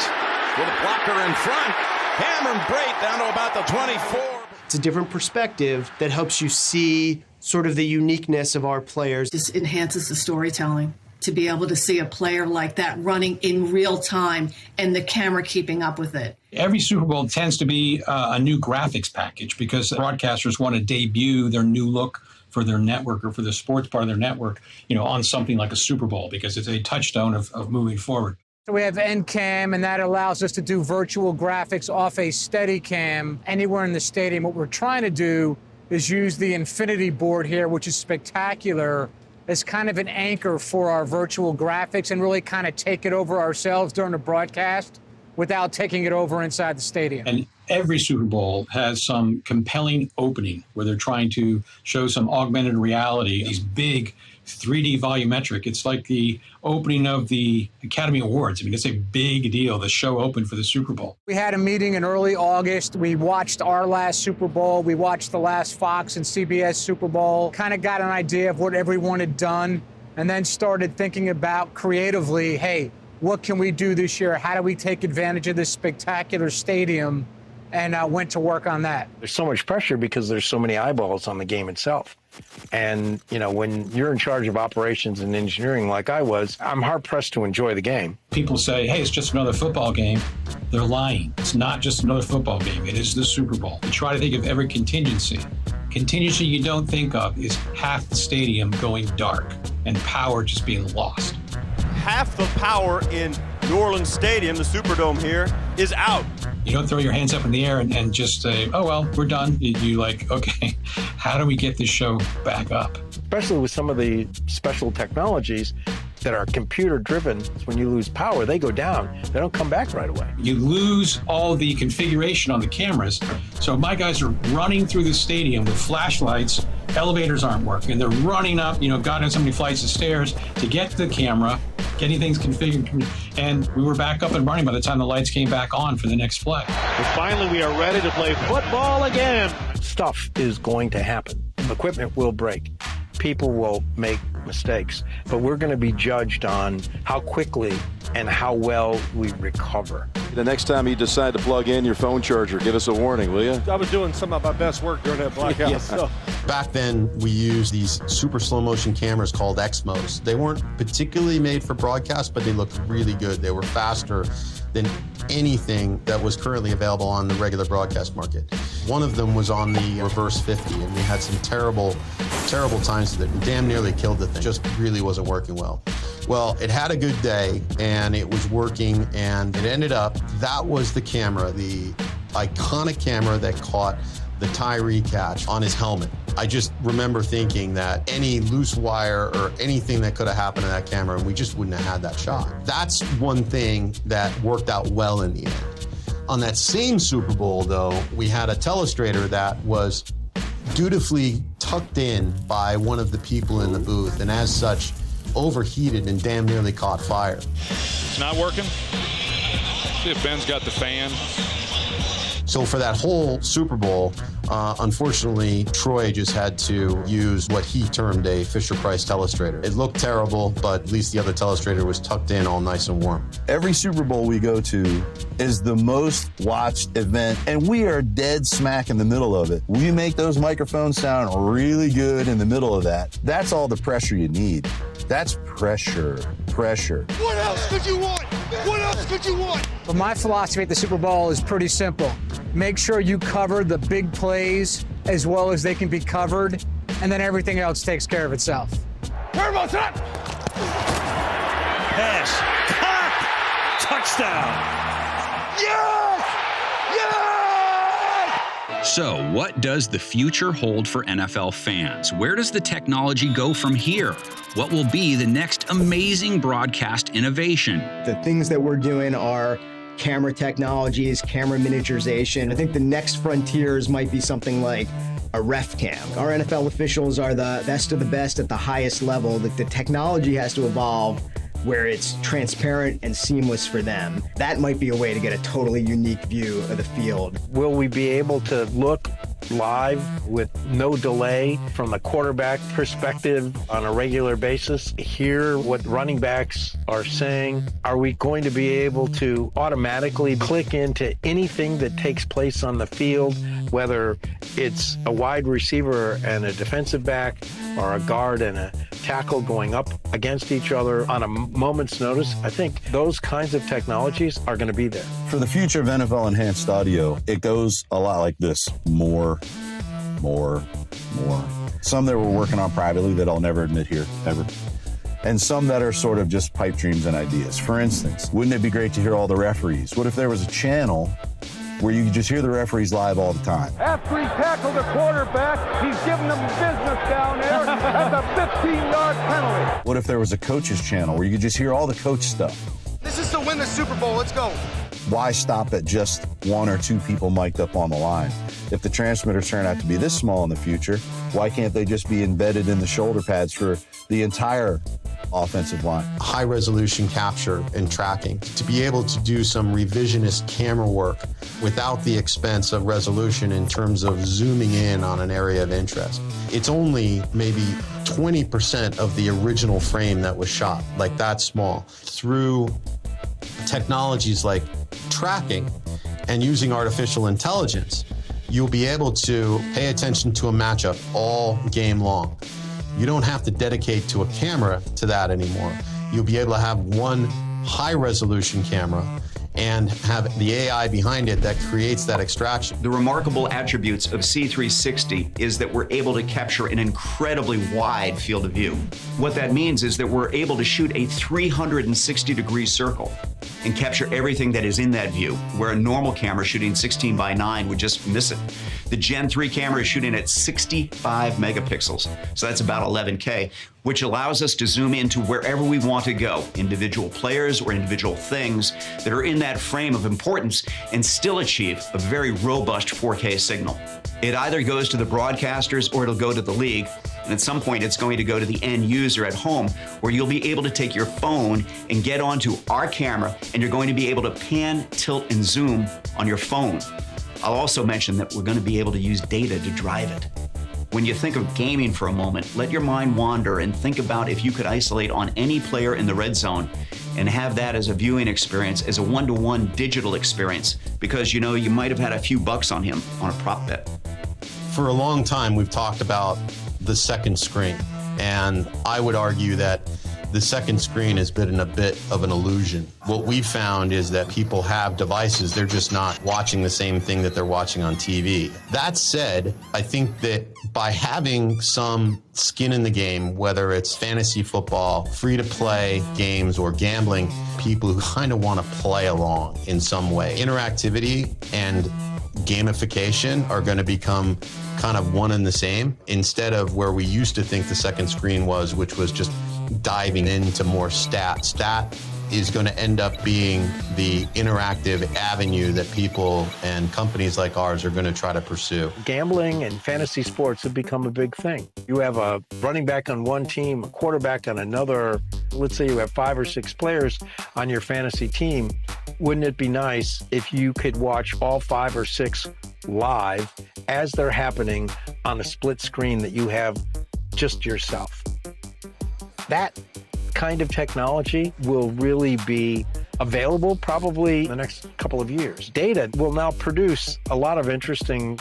with a blocker in front. Cameron Brait down to about the 24. It's a different perspective that helps you see sort of the uniqueness of our players. This enhances the storytelling. To be able to see a player like that running in real time and the camera keeping up with it. Every Super Bowl tends to be a new graphics package because broadcasters want to debut their new look for their network or for the sports part of their network, on something like a Super Bowl because it's a touchstone of moving forward. So we have NCAM, and that allows us to do virtual graphics off a Steadicam anywhere in the stadium. What we're trying to do is use the Infinity board here, which is spectacular, as kind of an anchor for our virtual graphics and really kind of take it over ourselves during the broadcast without taking it over inside the stadium. And every Super Bowl has some compelling opening where they're trying to show some augmented reality, these big 3D volumetric. It's like the opening of the Academy Awards. I mean, it's a big deal. The show opened for the Super Bowl. We had a meeting in early August. We watched our last Super Bowl. We watched the last Fox and CBS Super Bowl, kind of got an idea of what everyone had done, and then started thinking about creatively, hey, what can we do this year? How do we take advantage of this spectacular stadium? And went to work on that. There's so much pressure because there's so many eyeballs on the game itself. And, when you're in charge of operations and engineering like I was, I'm hard-pressed to enjoy the game. People say, hey, it's just another football game. They're lying. It's not just another football game. It is the Super Bowl. We try to think of every contingency. Contingency you don't think of is half the stadium going dark and power just being lost. Half the power in New Orleans Stadium, the Superdome here, is out. You don't throw your hands up in the air and just say, oh, well, we're done. You like, okay, how do we get this show back up? Especially with some of the special technologies that are computer driven. When you lose power, they go down. They don't come back right away. You lose all the configuration on the cameras. So my guys are running through the stadium with flashlights. Elevators aren't working. They're running up, God knows how many flights of stairs to get to the camera, getting things configured. And we were back up and running by the time the lights came back on for the next play. And finally, we are ready to play football again. Stuff is going to happen. Equipment will break. People will make mistakes, but we're going to be judged on how quickly and how well we recover. The next time you decide to plug in your phone charger, give us a warning, will you? I was doing some of my best work during that blackout. Yeah. So. Back then, we used these super slow motion cameras called Exmos. They weren't particularly made for broadcast, but they looked really good. They were faster than anything that was currently available on the regular broadcast market. One of them was on the reverse 50, and we had some terrible times with it. We damn nearly killed the thing. Just really wasn't working well. Well, it had a good day, and it was working, and it ended up, that was the camera, the iconic camera that caught the Tyree catch on his helmet. I just remember thinking that any loose wire or anything that could have happened to that camera, and we just wouldn't have had that shot. That's one thing that worked out well in the end. On that same Super Bowl, though, we had a telestrator that was dutifully tucked in by one of the people in the booth, and as such, overheated and damn nearly caught fire. It's not working. See if Ben's got the fan. So for that whole Super Bowl, unfortunately, Troy just had to use what he termed a Fisher-Price telestrator. It looked terrible, but at least the other telestrator was tucked in all nice and warm. Every Super Bowl we go to is the most watched event, and we are dead smack in the middle of it. We make those microphones sound really good in the middle of that. That's all the pressure you need. That's pressure. What else could you want? What else could you want? But my philosophy at the Super Bowl is pretty simple. Make sure you cover the big plays as well as they can be covered, and then everything else takes care of itself. Turbo's up! Pass. Touchdown! Yes! Yes! So, what does the future hold for NFL fans? Where does the technology go from here? What will be the next amazing broadcast innovation? The things that we're doing are camera technologies, camera miniaturization. I think the next frontiers might be something like a ref cam. Our NFL officials are the best of the best at the highest level. The technology has to evolve where it's transparent and seamless for them. That might be a way to get a totally unique view of the field. Will we be able to look live with no delay from the quarterback perspective on a regular basis, hear what running backs are saying? Are we going to be able to automatically click into anything that takes place on the field, whether it's a wide receiver and a defensive back or a guard and a tackle going up against each other on a moment's notice? I think those kinds of technologies are going to be there. For the future of NFL enhanced audio, it goes a lot like this. More. Some that we're working on privately that I'll never admit here, ever. And some that are sort of just pipe dreams and ideas. For instance, wouldn't it be great to hear all the referees? What if there was a channel where you could just hear the referees live all the time? After he tackled the quarterback, he's giving them business down there. That's a 15-yard penalty. What if there was a coach's channel where you could just hear all the coach stuff? This is to win the Super Bowl. Let's go. Why stop at just one or two people mic'd up on the line? If the transmitters turn out to be this small in the future, why can't they just be embedded in the shoulder pads for the entire offensive line? High resolution capture and tracking, to be able to do some revisionist camera work without the expense of resolution in terms of zooming in on an area of interest. It's only maybe 20% of the original frame that was shot, like that small. Through technologies like tracking and using artificial intelligence, you'll be able to pay attention to a matchup all game long. You don't have to dedicate to a camera to that anymore. You'll be able to have one high resolution camera and have the AI behind it that creates that extraction. The remarkable attributes of C360 is that we're able to capture an incredibly wide field of view. What that means is that we're able to shoot a 360-degree circle and capture everything that is in that view, where a normal camera shooting 16:9 would just miss it. The Gen 3 camera is shooting at 65 megapixels, so that's about 11K, which allows us to zoom into wherever we want to go, individual players or individual things that are in that frame of importance, and still achieve a very robust 4K signal. It either goes to the broadcasters or it'll go to the league, and at some point it's going to go to the end user at home, where you'll be able to take your phone and get onto our camera, and you're going to be able to pan, tilt, and zoom on your phone. I'll also mention that we're going to be able to use data to drive it. When you think of gaming for a moment, let your mind wander and think about if you could isolate on any player in the red zone and have that as a viewing experience, as a one-to-one digital experience, because you might have had a few bucks on him on a prop bet. For a long time, we've talked about the second screen, and I would argue that the second screen has been a bit of an illusion. What we've found is that people have devices, they're just not watching the same thing that they're watching on TV. That said, I think that by having some skin in the game, whether it's fantasy football, free-to-play games, or gambling, people who kind of want to play along in some way, interactivity and gamification are going to become kind of one and the same, instead of where we used to think the second screen was, which was just diving into more stat. Stat is going to end up being the interactive avenue that people and companies like ours are going to try to pursue. Gambling and fantasy sports have become a big thing. You have a running back on one team, a quarterback on another. Let's say you have 5 or 6 players on your fantasy team. Wouldn't it be nice if you could watch all 5 or 6 live as they're happening on a split screen that you have just yourself? That kind of technology will really be available probably in the next couple of years. Data will now produce a lot of interesting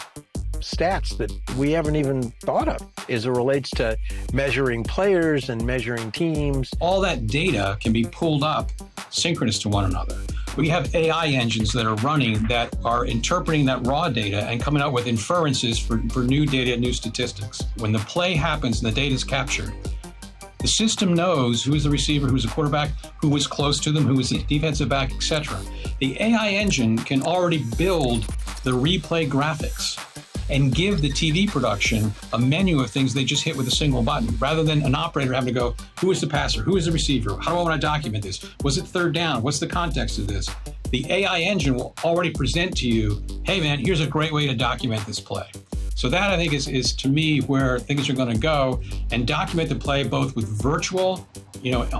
stats that we haven't even thought of as it relates to measuring players and measuring teams. All that data can be pulled up synchronous to one another. We have AI engines that are running that are interpreting that raw data and coming out with inferences for new data, new statistics. When the play happens and the data is captured, the system knows who's the receiver, who's the quarterback, who was close to them, who was the defensive back, etc. The AI engine can already build the replay graphics and give the TV production a menu of things they just hit with a single button, rather than an operator having to go, who is the passer? Who is the receiver? How do I want to document this? Was it third down? What's the context of this? The AI engine will already present to you, hey man, here's a great way to document this play. So that I think is to me where things are going to go, and document the play both with virtual,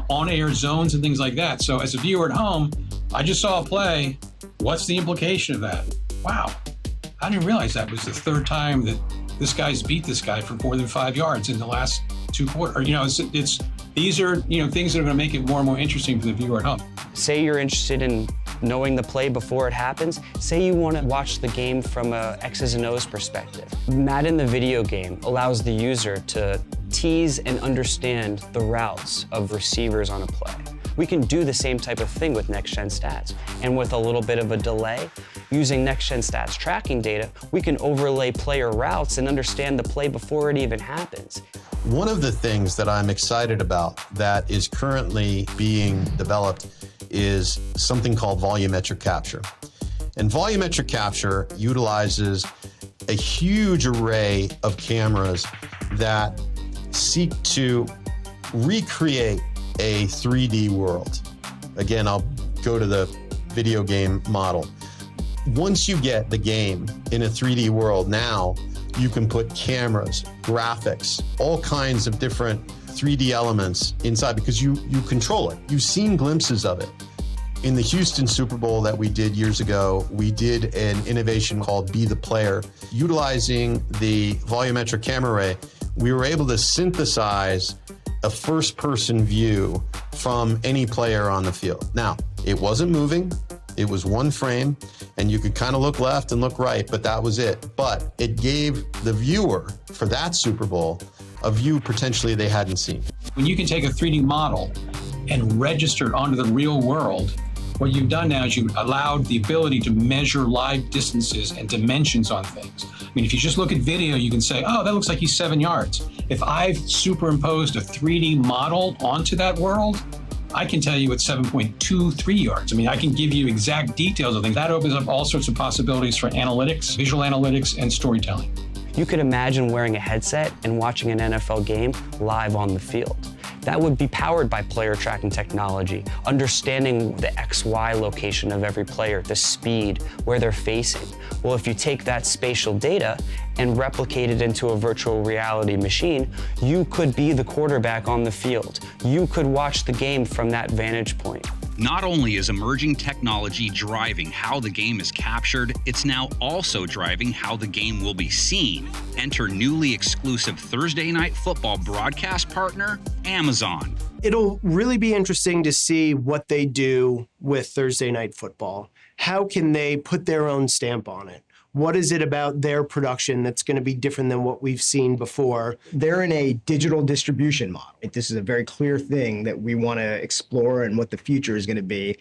on-air zones and things like that. So as a viewer at home, I just saw a play. What's the implication of that? Wow, I didn't realize that was the third time that this guy's beat this guy for more than 5 yards in the last 2 quarters. These are things that are going to make it more and more interesting for the viewer at home. Say you're interested in knowing the play before it happens. Say you want to watch the game from a X's and O's perspective. Madden, the video game, allows the user to tease and understand the routes of receivers on a play. We can do the same type of thing with Next Gen Stats. And with a little bit of a delay, using Next Gen Stats tracking data, we can overlay player routes and understand the play before it even happens. One of the things that I'm excited about that is currently being developed is something called volumetric capture. And volumetric capture utilizes a huge array of cameras that seek to recreate a 3D world. Again, I'll go to the video game model. Once you get the game in a 3D world, now you can put cameras, graphics, all kinds of different 3D elements inside because you control it. You've seen glimpses of it. In the Houston Super Bowl that we did years ago, we did an innovation called Be the Player. Utilizing the volumetric camera array, we were able to synthesize a first-person view from any player on the field. Now, it wasn't moving, it was one frame, and you could kind of look left and look right, but that was it. But it gave the viewer for that Super Bowl a view potentially they hadn't seen. When you can take a 3D model and register it onto the real world, what you've done now is you've allowed the ability to measure live distances and dimensions on things. I mean, if you just look at video, you can say, oh, that looks like he's 7 yards. If I've superimposed a 3D model onto that world, I can tell you it's 7.23 yards. I mean, I can give you exact details of things. That opens up all sorts of possibilities for analytics, visual analytics, and storytelling. You could imagine wearing a headset and watching an NFL game live on the field. That would be powered by player tracking technology, understanding the XY location of every player, the speed, where they're facing. Well, if you take that spatial data and replicate it into a virtual reality machine, you could be the quarterback on the field. You could watch the game from that vantage point. Not only is emerging technology driving how the game is captured, it's now also driving how the game will be seen. Enter newly exclusive Thursday Night Football broadcast partner, Amazon. It'll really be interesting to see what they do with Thursday Night Football. How can they put their own stamp on it? What is it about their production that's going to be different than what we've seen before? They're in a digital distribution model. This is a very clear thing that we want to explore and what the future is going to be.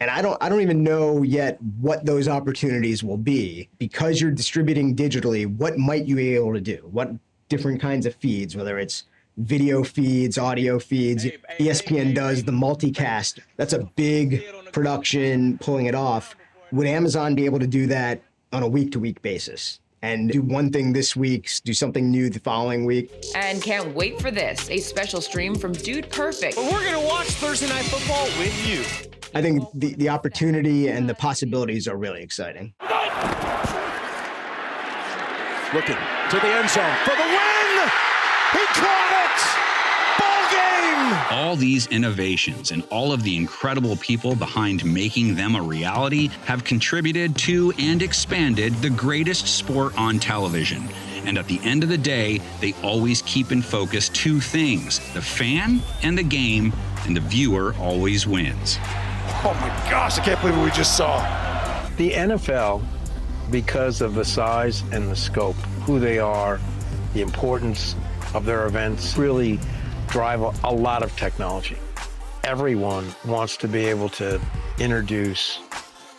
And I don't even know yet what those opportunities will be. Because you're distributing digitally, what might you be able to do? What different kinds of feeds, whether it's video feeds, audio feeds. ESPN does the multicast. That's a big production, pulling it off. Would Amazon be able to do that on a week-to-week basis and do one thing this week, do something new the following week? And can't wait for this, a special stream from Dude Perfect. But we're going to watch Thursday Night Football with you. I think the opportunity and the possibilities are really exciting. Looking to the end zone for the win! He caught it! Ball game! All these innovations and all of the incredible people behind making them a reality have contributed to and expanded the greatest sport on television. And at the end of the day, they always keep in focus two things: the fan and the game, and the viewer always wins. Oh my gosh, I can't believe what we just saw. The NFL, because of the size and the scope, who they are, the importance of their events, really drive a lot of technology. Everyone wants to be able to introduce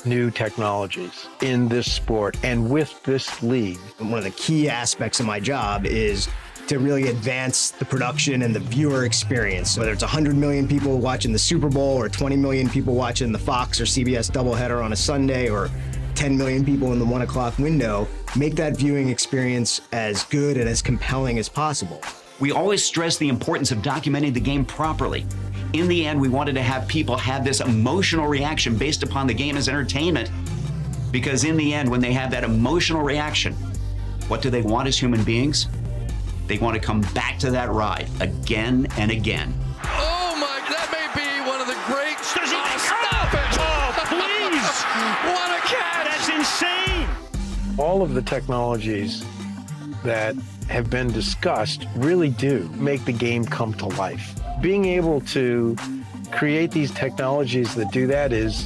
new technologies in this sport and with this league. One of the key aspects of my job is to really advance the production and the viewer experience. Whether it's 100 million people watching the Super Bowl or 20 million people watching the Fox or CBS doubleheader on a Sunday or 10 million people in the 1 o'clock window, make that viewing experience as good and as compelling as possible. We always stress the importance of documenting the game properly. In the end, we wanted to have people have this emotional reaction based upon the game as entertainment, because in the end, when they have that emotional reaction, what do they want as human beings? They want to come back to that ride again and again. Oh my, that may be one of the great. Does he stop it? Oh, please! What a catch! That's insane! All of the technologies that have been discussed really do make the game come to life. Being able to create these technologies that do that is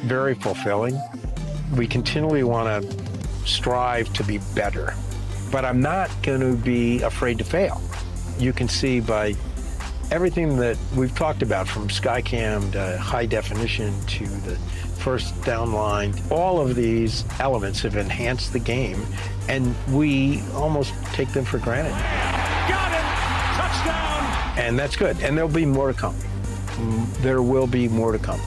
very fulfilling. We continually want to strive to be better, but I'm not going to be afraid to fail. You can see by everything that we've talked about, from Skycam to high definition to the first down line, all of these elements have enhanced the game, and we almost take them for granted. Got it! Touchdown! And that's good, and there'll be more to come. There will be more to come.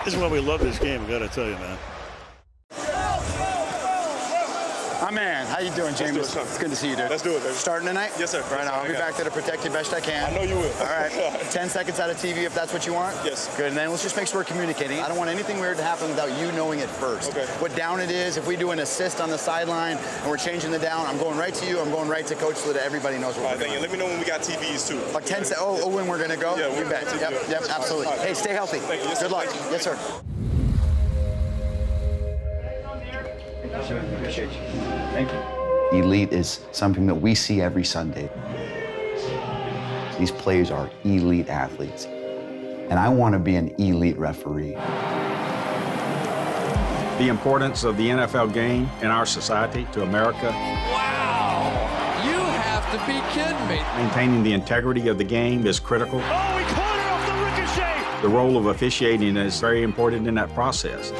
This is why we love this game, I gotta tell you, man. My man, how you doing, James? It's good to see you, dude. Let's do it, baby. Starting tonight? Yes, sir. Right now, I'll be back there to protect you best I can. I know you will. All right. 10 seconds out of TV if that's what you want? Yes. Good, and then let's just make sure we're communicating. I don't want anything weird to happen without you knowing it first. Okay. What down it is, if we do an assist on the sideline and we're changing the down, I'm going right to you, I'm going right to coach so that everybody knows what we're doing. Let me know when we got TVs, too. Like 10 seconds, when we're gonna go? Yeah, you bet. Yep, absolutely. Right. Hey, stay healthy. Thank you. Yes, good luck. Yes, sir. Appreciate you. Thank you. Elite is something that we see every Sunday. These players are elite athletes, and I want to be an elite referee. The importance of the NFL game in our society to America. Wow! You have to be kidding me. Maintaining the integrity of the game is critical. Oh, he caught it off the ricochet! The role of officiating is very important in that process.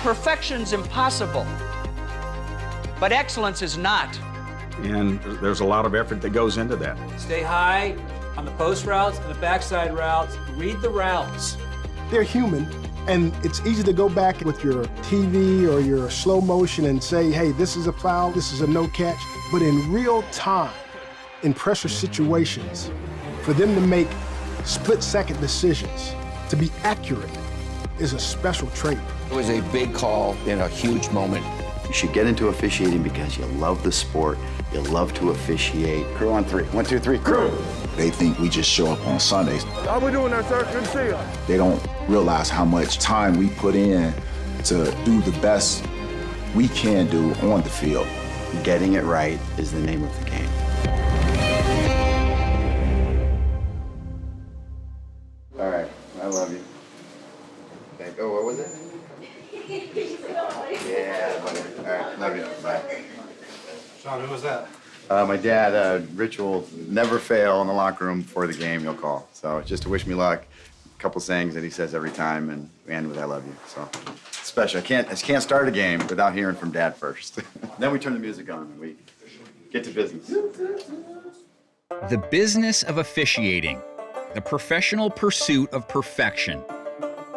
Perfection's impossible, but excellence is not. And there's a lot of effort that goes into that. Stay high on the post routes and the backside routes. Read the routes. They're human, and it's easy to go back with your TV or your slow motion and say, hey, this is a foul, this is a no catch. But in real time, in pressure situations, for them to make split-second decisions, to be accurate, is a special trait. It was a big call in a huge moment. You should get into officiating because you love the sport, you love to officiate. Crew on three. 1, 2, 3, crew. They think we just show up on Sundays. How we doing there, sir? Good to see you. They don't realize how much time we put in to do the best we can do on the field. Getting it right is the name of the game. All right, I love you. Oh, what was it? Yeah, buddy. All right, love you. Bye. Sean, who was that? My dad, ritual, never fail in the locker room before the game, he'll call. So just to wish me luck, a couple sayings that he says every time, and we end with I love you. So it's special. I can't start a game without hearing from Dad first. Then we turn the music on and we get to business. The business of officiating, the professional pursuit of perfection.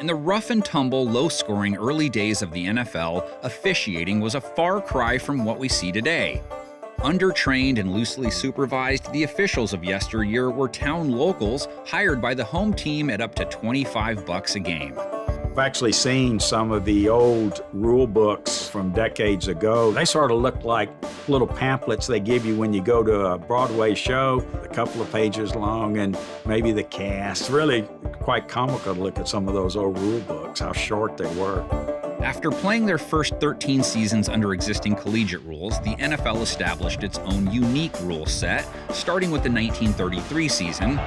In the rough and tumble, low-scoring early days of the NFL, officiating was a far cry from what we see today. Undertrained and loosely supervised, the officials of yesteryear were town locals hired by the home team at up to $25 a game. I've actually seen some of the old rule books from decades ago. They sort of look like little pamphlets they give you when you go to a Broadway show, a couple of pages long, and maybe the cast. Really quite comical to look at some of those old rule books, how short they were. After playing their first 13 seasons under existing collegiate rules, the NFL established its own unique rule set, starting with the 1933 season,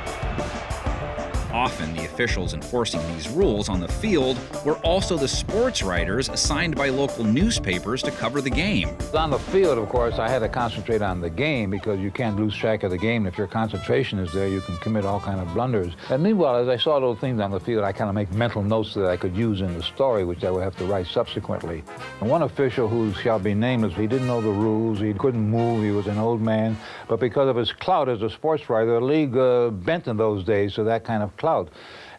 Often, the officials enforcing these rules on the field were also the sports writers assigned by local newspapers to cover the game. On the field, of course, I had to concentrate on the game because you can't lose track of the game. If your concentration is there, you can commit all kind of blunders. And meanwhile, as I saw those things on the field, I kind of make mental notes that I could use in the story, which I would have to write subsequently. And one official, who shall be nameless, he didn't know the rules, he couldn't move, he was an old man, but because of his clout as a sports writer, the league bent in those days to that kind of clout.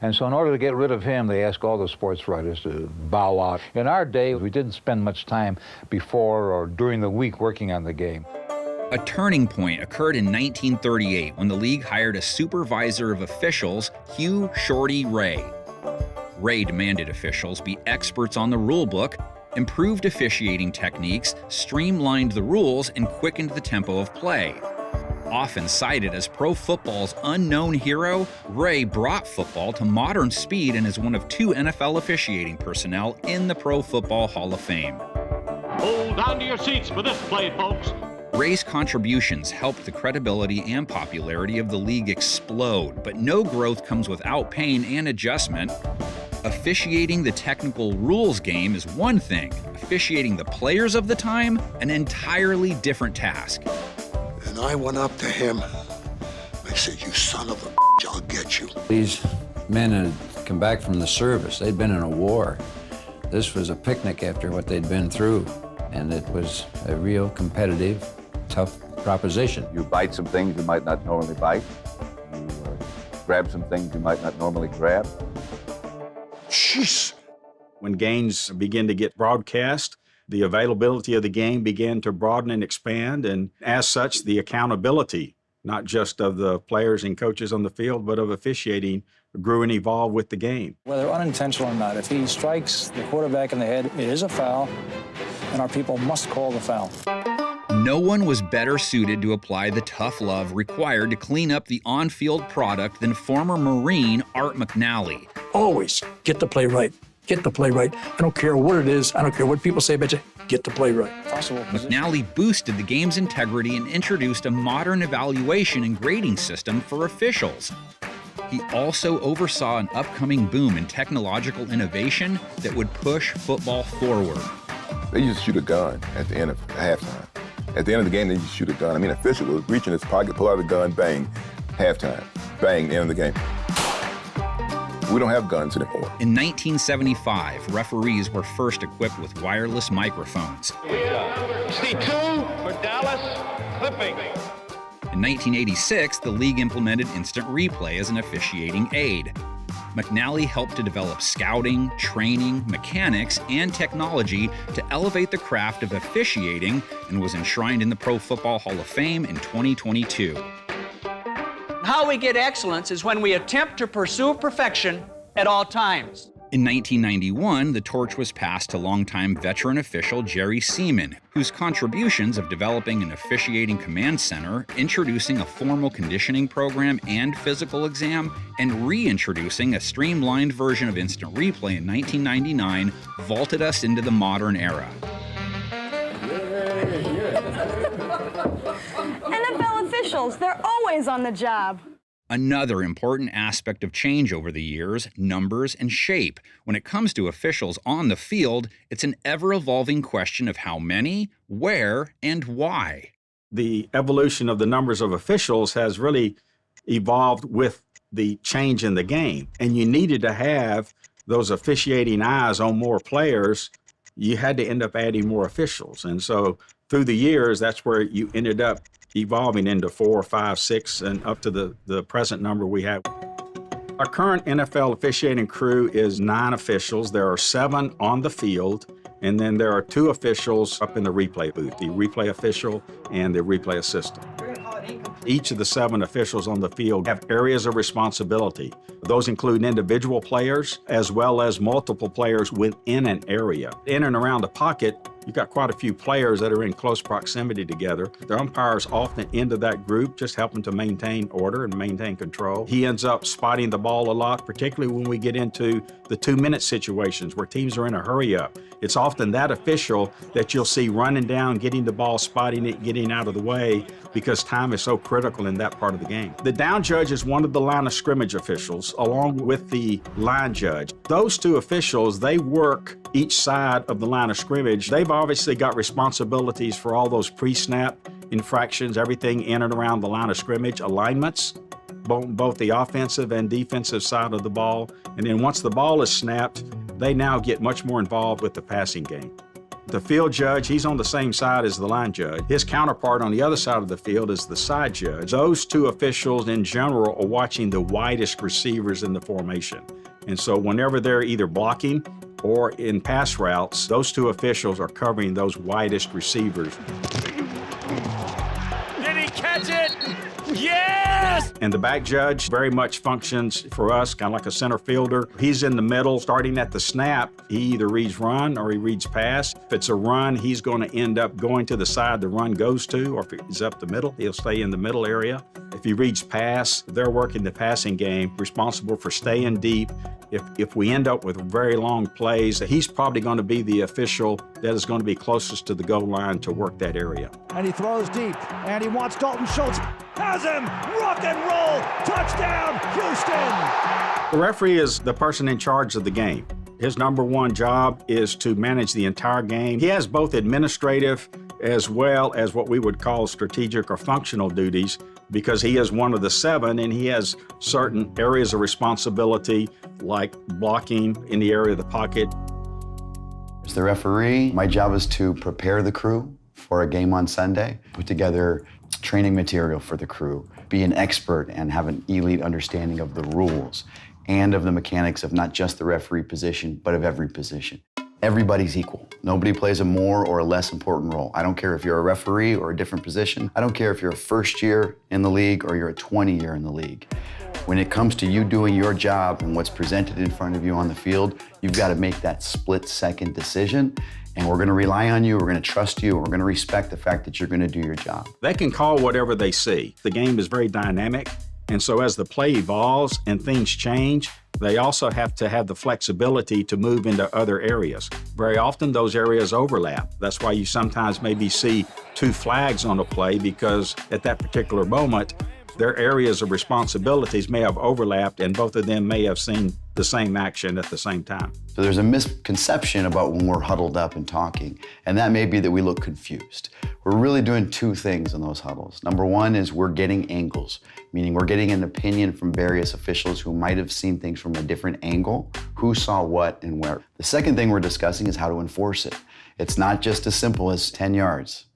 And so in order to get rid of him, they asked all the sports writers to bow out. In our day, we didn't spend much time before or during the week working on the game. A turning point occurred in 1938 when the league hired a supervisor of officials, Hugh Shorty Ray. Ray demanded officials be experts on the rule book, improved officiating techniques, streamlined the rules, and quickened the tempo of play. Often cited as pro football's unknown hero, Ray brought football to modern speed and is one of 2 NFL officiating personnel in the Pro Football Hall of Fame. Hold on to your seats for this play, folks. Ray's contributions helped the credibility and popularity of the league explode, but no growth comes without pain and adjustment. Officiating the technical rules game is one thing. Officiating the players of the time, an entirely different task. And I went up to him. I said, "You son of a bitch, I'll get you." These men had come back from the service. They'd been in a war. This was a picnic after what they'd been through. And it was a real competitive, tough proposition. You bite some things you might not normally bite. You grab some things you might not normally grab. Jeez. When games begin to get broadcast, the availability of the game began to broaden and expand, and as such, the accountability, not just of the players and coaches on the field, but of officiating, grew and evolved with the game. Whether unintentional or not, if he strikes the quarterback in the head, it is a foul, and our people must call the foul. No one was better suited to apply the tough love required to clean up the on-field product than former Marine Art McNally. Always get the play right. Get the play right. I don't care what it is. I don't care what people say about you. Get the play right. McNally boosted the game's integrity and introduced a modern evaluation and grading system for officials. He also oversaw an upcoming boom in technological innovation that would push football forward. They used to shoot a gun at the end of halftime. At the end of the game, they used to shoot a gun. I mean, an official would reach in his pocket, pull out a gun, bang, halftime, bang, end of the game. We don't have guns anymore. In 1975, referees were first equipped with wireless microphones. C2 for Dallas, clipping. In 1986, the league implemented instant replay as an officiating aid. McNally helped to develop scouting, training, mechanics, and technology to elevate the craft of officiating and was enshrined in the Pro Football Hall of Fame in 2022. How we get excellence is when we attempt to pursue perfection at all times. In 1991, the torch was passed to longtime veteran official Jerry Seaman, whose contributions of developing an officiating command center, introducing a formal conditioning program and physical exam, and reintroducing a streamlined version of instant replay in 1999 vaulted us into the modern era. NFL officials, they're always on the job. Another important aspect of change over the years, numbers and shape. When it comes to officials on the field, it's an ever-evolving question of how many, where, and why. The evolution of the numbers of officials has really evolved with the change in the game. And you needed to have those officiating eyes on more players. You had to end up adding more officials. And so through the years, that's where you ended up evolving into 4, 5, 6, and up to the present number we have. Our current NFL officiating crew is 9 officials. There are 7 on the field, and then there are 2 officials up in the replay booth, the replay official and the replay assistant. Each of the 7 officials on the field have areas of responsibility. Those include individual players as well as multiple players within an area. In and around the pocket, You've got quite a few players that are in close proximity together. The umpire's often into that group, just helping to maintain order and maintain control. He ends up spotting the ball a lot, particularly when we get into the 2-minute situations where teams are in a hurry up. It's often that official that you'll see running down, getting the ball, spotting it, getting out of the way, because time is so critical in that part of the game. The down judge is one of the line of scrimmage officials, along with the line judge. Those two officials, they work each side of the line of scrimmage. They've obviously got responsibilities for all those pre-snap infractions, everything in and around the line of scrimmage, alignments, both the offensive and defensive side of the ball. And then once the ball is snapped, they now get much more involved with the passing game. The field judge, he's on the same side as the line judge. His counterpart on the other side of the field is the side judge. Those two officials in general are watching the widest receivers in the formation. And so whenever they're either blocking or in pass routes, those two officials are covering those widest receivers. Did he catch it? Yes! And the back judge very much functions for us kind of like a center fielder. He's in the middle. Starting at the snap, he either reads run or he reads pass. If it's a run, he's going to end up going to the side the run goes to, or if he's up the middle, he'll stay in the middle area. If he reads pass, they're working the passing game, responsible for staying deep. If we end up with very long plays, he's probably going to be the official that is going to be closest to the goal line to work that area. And he throws deep, and he wants Dalton Schultz. Has him! Rock and roll! Touchdown, Houston! The referee is the person in charge of the game. His number one job is to manage the entire game. He has both administrative as well as what we would call strategic or functional duties, because he is one of the 7 and he has certain areas of responsibility like blocking in the area of the pocket. As the referee, my job is to prepare the crew for a game on Sunday, put together training material for the crew, be an expert and have an elite understanding of the rules and of the mechanics of not just the referee position, but of every position. Everybody's equal. Nobody plays a more or a less important role. I don't care if you're a referee or a different position. I don't care if you're a first year in the league or you're a 20-year in the league. When it comes to you doing your job and what's presented in front of you on the field, you've got to make that split-second decision. And we're going to rely on you, we're going to trust you, and we're going to respect the fact that you're going to do your job. They can call whatever they see. The game is very dynamic, and so as the play evolves and things change, they also have to have the flexibility to move into other areas. Very often those areas overlap. That's why you sometimes maybe see 2 flags on a play, because at that particular moment, their areas of responsibilities may have overlapped and both of them may have seen the same action at the same time. So there's a misconception about when we're huddled up and talking, and that may be that we look confused. We're really doing 2 things in those huddles. Number 1 is we're getting angles, meaning we're getting an opinion from various officials who might have seen things from a different angle, who saw what and where. The second thing we're discussing is how to enforce it. It's not just as simple as 10 yards.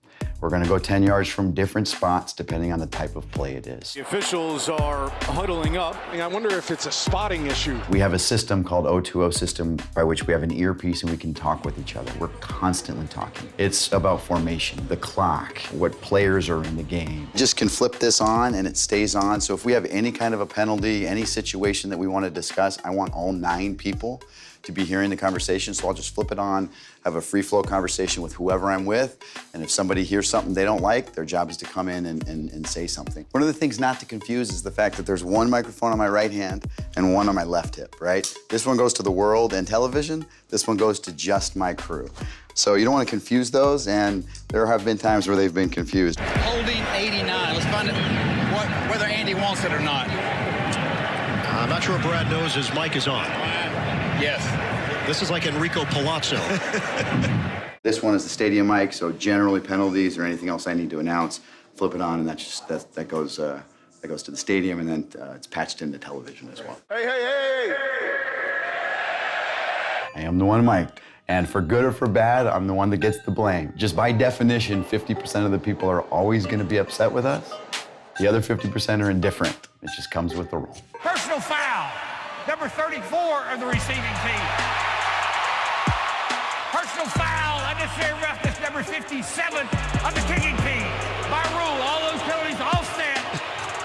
We're going to go 10 yards from different spots depending on the type of play it is. The officials are huddling up. I wonder if it's a spotting issue. We have a system called O2O system by which we have an earpiece and we can talk with each other. We're constantly talking. It's about formation, the clock, what players are in the game. Just can flip this on and it stays on. So if we have any kind of a penalty, any situation that we want to discuss, I want all 9 people to be hearing the conversation, so I'll just flip it on, have a free flow conversation with whoever I'm with, and if somebody hears something they don't like, their job is to come in and say something. One of the things not to confuse is the fact that there's 1 microphone on my right hand and 1 on my left hip, right? This one goes to the world and television, this one goes to just my crew. So you don't want to confuse those, and there have been times where they've been confused. Holding 89, let's find out whether Andy wants it or not. I'm not sure if Brad knows his mic is on. Yes. This is like Enrico Palazzo. This one is the stadium mic, so generally penalties or anything else I need to announce, flip it on, and that goes to the stadium, and then it's patched into television as well. Hey, hey, hey! I am the one mic'd, and for good or for bad, I'm the one that gets the blame. Just by definition, 50% of the people are always going to be upset with us. The other 50% are indifferent. It just comes with the role. Personal foul. Number 34 of the receiving team. Personal foul, unnecessary roughness, number 57 of the kicking team. By rule, all those penalties offset.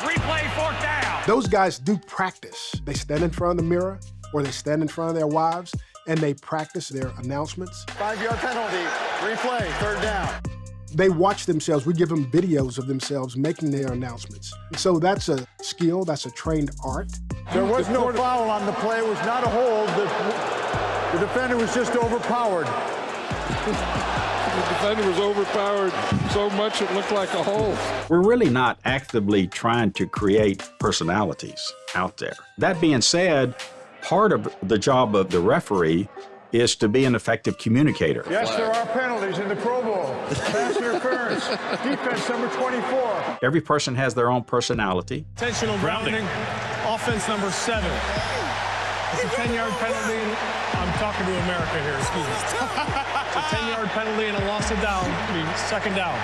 Replay, 4th down. Those guys do practice. They stand in front of the mirror or they stand in front of their wives and they practice their announcements. 5-yard penalty, replay, 3rd down. They watch themselves. We give them videos of themselves making their announcements. So that's a skill, that's a trained art. There was no foul on the play. It was not a hold. The defender was just overpowered. The defender was overpowered so much it looked like a hole. We're really not actively trying to create personalities out there. That being said, part of the job of the referee is to be an effective communicator. Yes, there are penalties in the Pro Bowl. Pass interference, defense number 24. Every person has their own personality. Intentional grounding, offense number 7. It's a 10-yard penalty. I'm talking to America here, excuse me. It's a 10-yard penalty and a loss of down. I mean, 2nd down.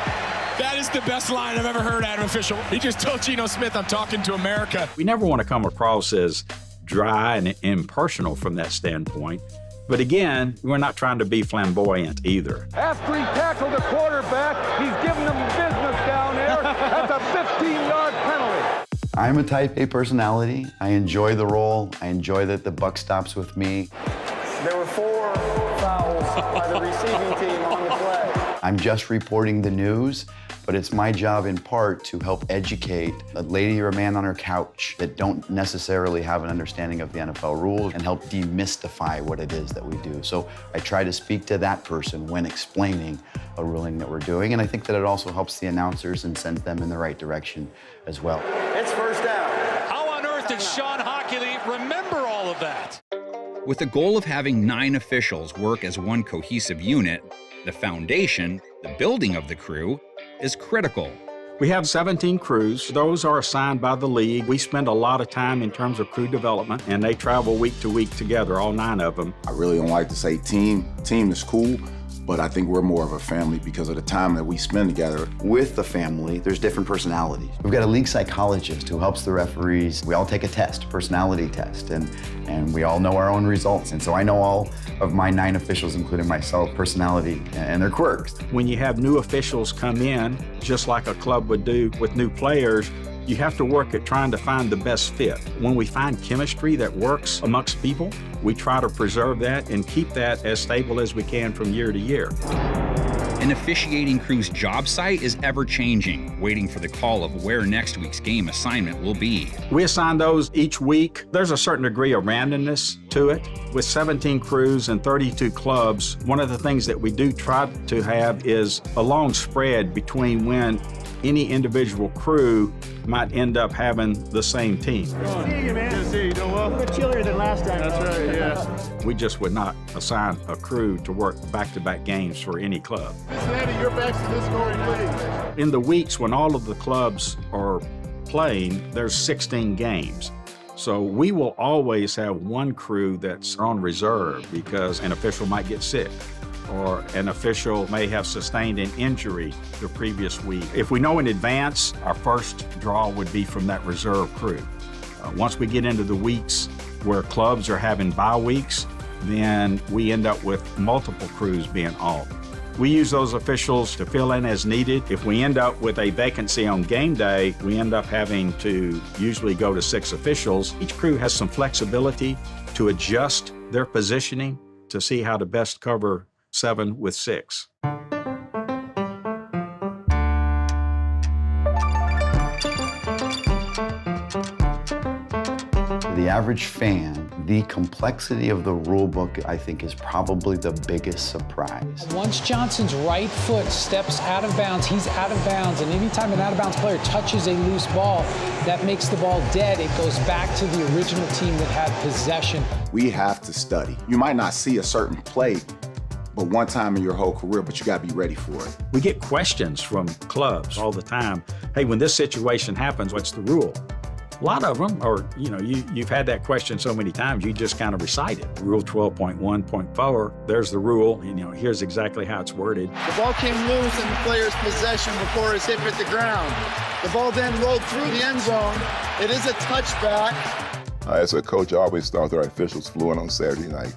That is the best line I've ever heard out of an official. He just told Geno Smith, I'm talking to America. We never want to come across as dry and impersonal from that standpoint. But again, we're not trying to be flamboyant either. After he tackled the quarterback, he's giving them business down there. That's a 15-yard penalty. I'm a type A personality. I enjoy the role. I enjoy that the buck stops with me. There were 4 fouls by the receiving team on the play. I'm just reporting the news, but it's my job in part to help educate a lady or a man on her couch that don't necessarily have an understanding of the NFL rules and help demystify what it is that we do. So I try to speak to that person when explaining a ruling that we're doing, and I think that it also helps the announcers and sends them in the right direction as well. It's 1st down. How on earth did Sean Hockley remember all of that? With the goal of having 9 officials work as one cohesive unit, the foundation, the building of the crew, is critical. We have 17 crews. Those are assigned by the league. We spend a lot of time in terms of crew development, and they travel week to week together, all 9 of them. I really don't like to say team. Team is cool, but I think we're more of a family because of the time that we spend together. With the family, there's different personalities. We've got a league psychologist who helps the referees. We all take a test, personality test, and we all know our own results. And so I know all of my 9 officials, including myself, personality and their quirks. When you have new officials come in, just like a club would do with new players, you have to work at trying to find the best fit. When we find chemistry that works amongst people, we try to preserve that and keep that as stable as we can from year to year. An officiating crew's job site is ever-changing, waiting for the call of where next week's game assignment will be. We assign those each week. There's a certain degree of randomness to it. With 17 crews and 32 clubs, one of the things that we do try to have is a long spread between when any individual crew might end up having the same team. Good seeing you, man. Good to see you. Doing well? A little bit chillier than last time. That's right, yeah. We just would not assign a crew to work back-to-back games for any club. Cincinnati, you're back to this scoring league. In the weeks when all of the clubs are playing, there's 16 games. So we will always have one crew that's on reserve because an official might get sick, or an official may have sustained an injury the previous week. If we know in advance, our first draw would be from that reserve crew. Once we get into the weeks where clubs are having bye weeks, then we end up with multiple crews being off. We use those officials to fill in as needed. If we end up with a vacancy on game day, we end up having to usually go to 6 officials. Each crew has some flexibility to adjust their positioning to see how to best cover 7 with 6. The average fan, the complexity of the rule book, I think, is probably the biggest surprise. Once Johnson's right foot steps out of bounds, he's out of bounds, and anytime an out-of-bounds player touches a loose ball, that makes the ball dead. It goes back to the original team that had possession. We have to study. You might not see a certain play, but one time in your whole career, but you got to be ready for it. We get questions from clubs all the time. Hey, when this situation happens, what's the rule? A lot of them, or you've had that question so many times, you just kind of recite it. Rule 12.1.4, there's the rule, and here's exactly how it's worded. The ball came loose in the player's possession before his hit hit the ground. The ball then rolled through the end zone. It is a touchback. As a coach, I always thought our officials flew in on Saturday night,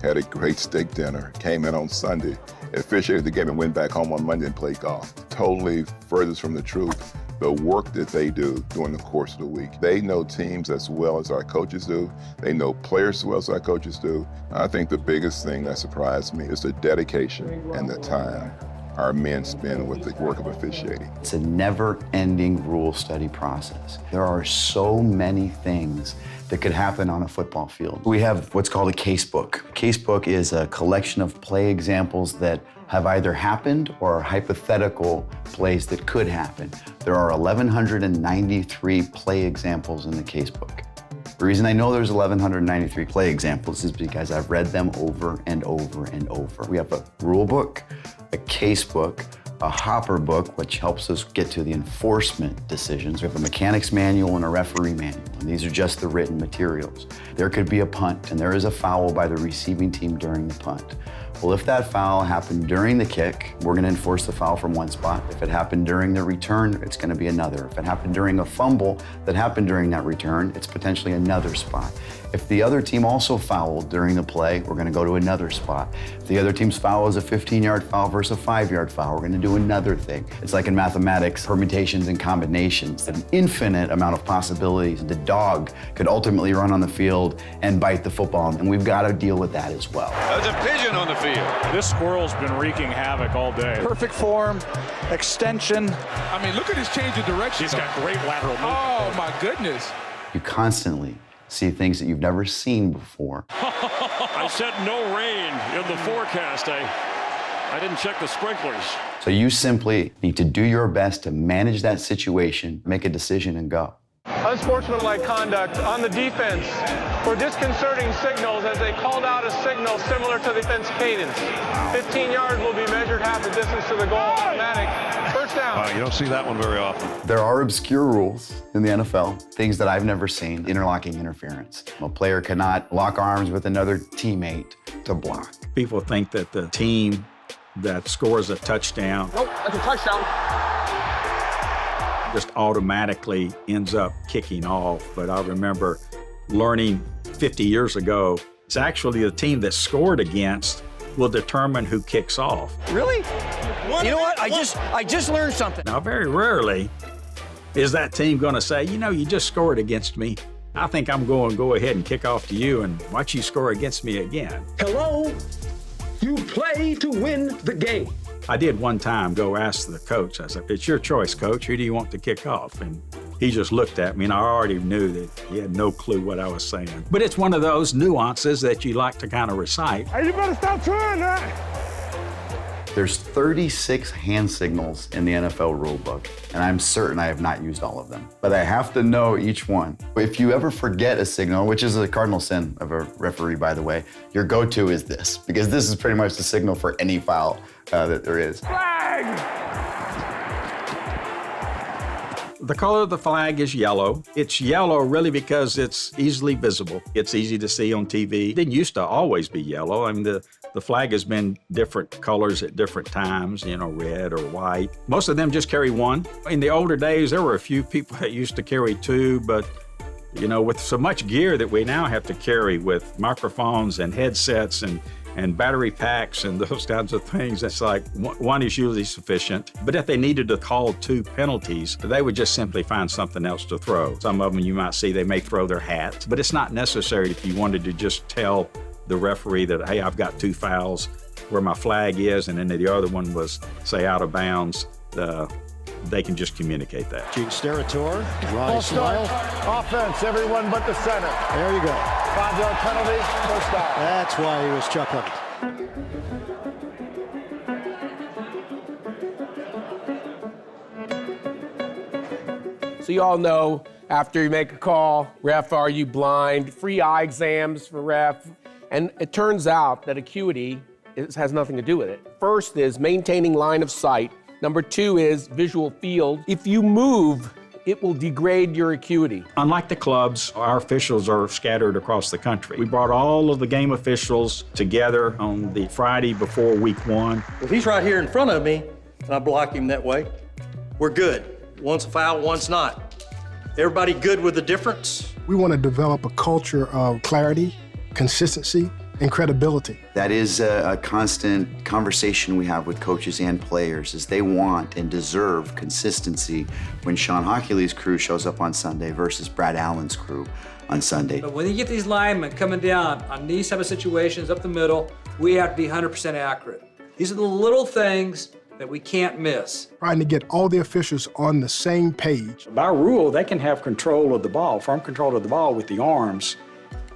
had a great steak dinner, came in on Sunday, officiated the game and went back home on Monday and played golf. Totally furthest from the truth. the work that they do during the course of the week. They know teams as well as our coaches do. They know players as well as our coaches do. I think the biggest thing that surprised me is the dedication and the time our men spend with the work of officiating. It's a never-ending rule study process. There are so many things that could happen on a football field. We have what's called a case book. A case book is a collection of play examples that have either happened or are hypothetical plays that could happen. There are 1,193 play examples in the case book. The reason I know there's 1,193 play examples is because I've read them over and over and over. We have a rule book, a case book, a hopper book, which helps us get to the enforcement decisions. We have a mechanics manual and a referee manual, and these are just the written materials. There could be a punt, and there is a foul by the receiving team during the punt. Well, if that foul happened during the kick, we're gonna enforce the foul from one spot. If it happened during the return, it's gonna be another. If it happened during a fumble that happened during that return, it's potentially another spot. If the other team also fouled during the play, we're gonna go to another spot. If the other team's foul is a 15-yard foul versus a 5-yard foul, we're gonna do another thing. It's like in mathematics, permutations and combinations, an infinite amount of possibilities. The dog could ultimately run on the field and bite the football, and we've gotta deal with that as well. There's a pigeon on the field. This squirrel's been wreaking havoc all day. Perfect form, extension. I mean, look at his change of direction. He's got great lateral movement. Oh, my goodness. You constantly see things that you've never seen before. I said no rain in the forecast. I didn't check the sprinklers. So you simply need to do your best to manage that situation, make a decision, and go. Unsportsmanlike conduct on the defense for disconcerting signals as they called out a signal similar to the defense cadence. 15 yards will be measured half the distance to the goal, automatic. First down. You don't see that one very often. There are obscure rules in the NFL, things that I've never seen, interlocking interference. A player cannot lock arms with another teammate to block. People think that the team that scores a touchdown Nope, that's a touchdown. just automatically ends up kicking off. But I remember learning 50 years ago, it's actually the team that scored against will determine who kicks off. Really? You know what? I just learned something. Now, very rarely is that team going to say, you know, you just scored against me. I think I'm going to go ahead and kick off to you and watch you score against me again. Hello? You play to win the game. I did one time go ask the coach, I said, it's your choice, coach. Who do you want to kick off? And he just looked at me, and I already knew that he had no clue what I was saying. But it's one of those nuances that you like to kind of recite. Hey, you better stop trying that. There's 36 hand signals in the NFL rulebook, and I'm certain I have not used all of them. But I have to know each one. If you ever forget a signal, which is a cardinal sin of a referee, by the way, your go-to is this, because this is pretty much the signal for any foul that there is. Flag! The color of the flag is yellow. It's yellow really because it's easily visible. It's easy to see on TV. It didn't used to always be yellow. I mean, the flag has been different colors at different times, you know, red or white. Most of them just carry one. In the older days, there were a few people that used to carry two, but you know, with so much gear that we now have to carry with microphones and headsets and battery packs and those kinds of things, it's like one is usually sufficient. But if they needed to call two penalties, they would just simply find something else to throw. Some of them you might see they may throw their hat, but it's not necessary if you wanted to just tell the referee that, hey, I've got two fouls where my flag is, and then the other one was, say, out of bounds. They can just communicate that. Sterator, Full start. Offense, everyone but the center. There you go. 5-yard penalty, first down. That's why he was chuckling. So you all know, after you make a call, ref, are you blind? Free eye exams for ref. And it turns out that acuity has nothing to do with it. First is maintaining line of sight. Number two is visual field. If you move, it will degrade your acuity. Unlike the clubs, our officials are scattered across the country. We brought all of the game officials together on the Friday before week one. If he's right here in front of me, and I block him that way, we're good. One's a foul, one's not. Everybody good with the difference? We want to develop a culture of clarity, consistency, and credibility. That is a constant conversation we have with coaches and players, is they want and deserve consistency when Sean Hockley's crew shows up on Sunday versus Brad Allen's crew on Sunday. But when you get these linemen coming down on these type of situations up the middle, we have to be 100% accurate. These are the little things that we can't miss. Trying to get all the officials on the same page. By rule, they can have control of the ball, firm control of the ball with the arms,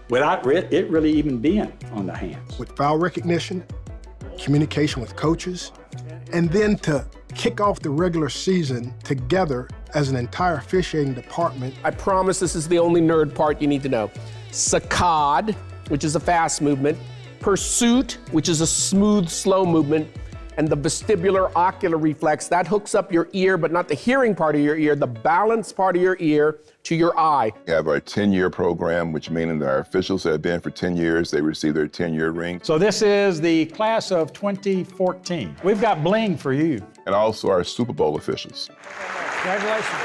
without it really even being on the hands. With foul recognition, communication with coaches, and then to kick off the regular season together as an entire officiating department. I promise this is the only nerd part you need to know. Saccade, which is a fast movement, pursuit, which is a smooth, slow movement, and the vestibular ocular reflex, that hooks up your ear, but not the hearing part of your ear, the balance part of your ear to your eye. We have our 10-year program, which means that our officials that have been for 10 years, they receive their 10-year ring. So this is the class of 2014. We've got bling for you. And also our Super Bowl officials. Congratulations.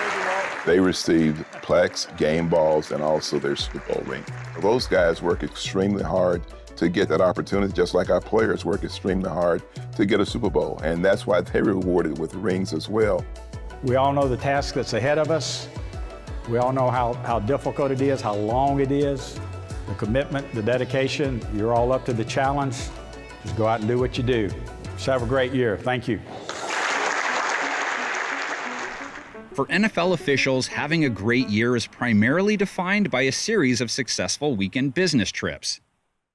They received plaques, game balls, and also their Super Bowl ring. Those guys work extremely hard to get that opportunity, just like our players work extremely hard to get a Super Bowl. And that's why they're rewarded with rings as well. We all know the task that's ahead of us. We all know how difficult it is, how long it is, the commitment, the dedication. You're all up to the challenge. Just go out and do what you do. Just have a great year. Thank you. For NFL officials, having a great year is primarily defined by a series of successful weekend business trips.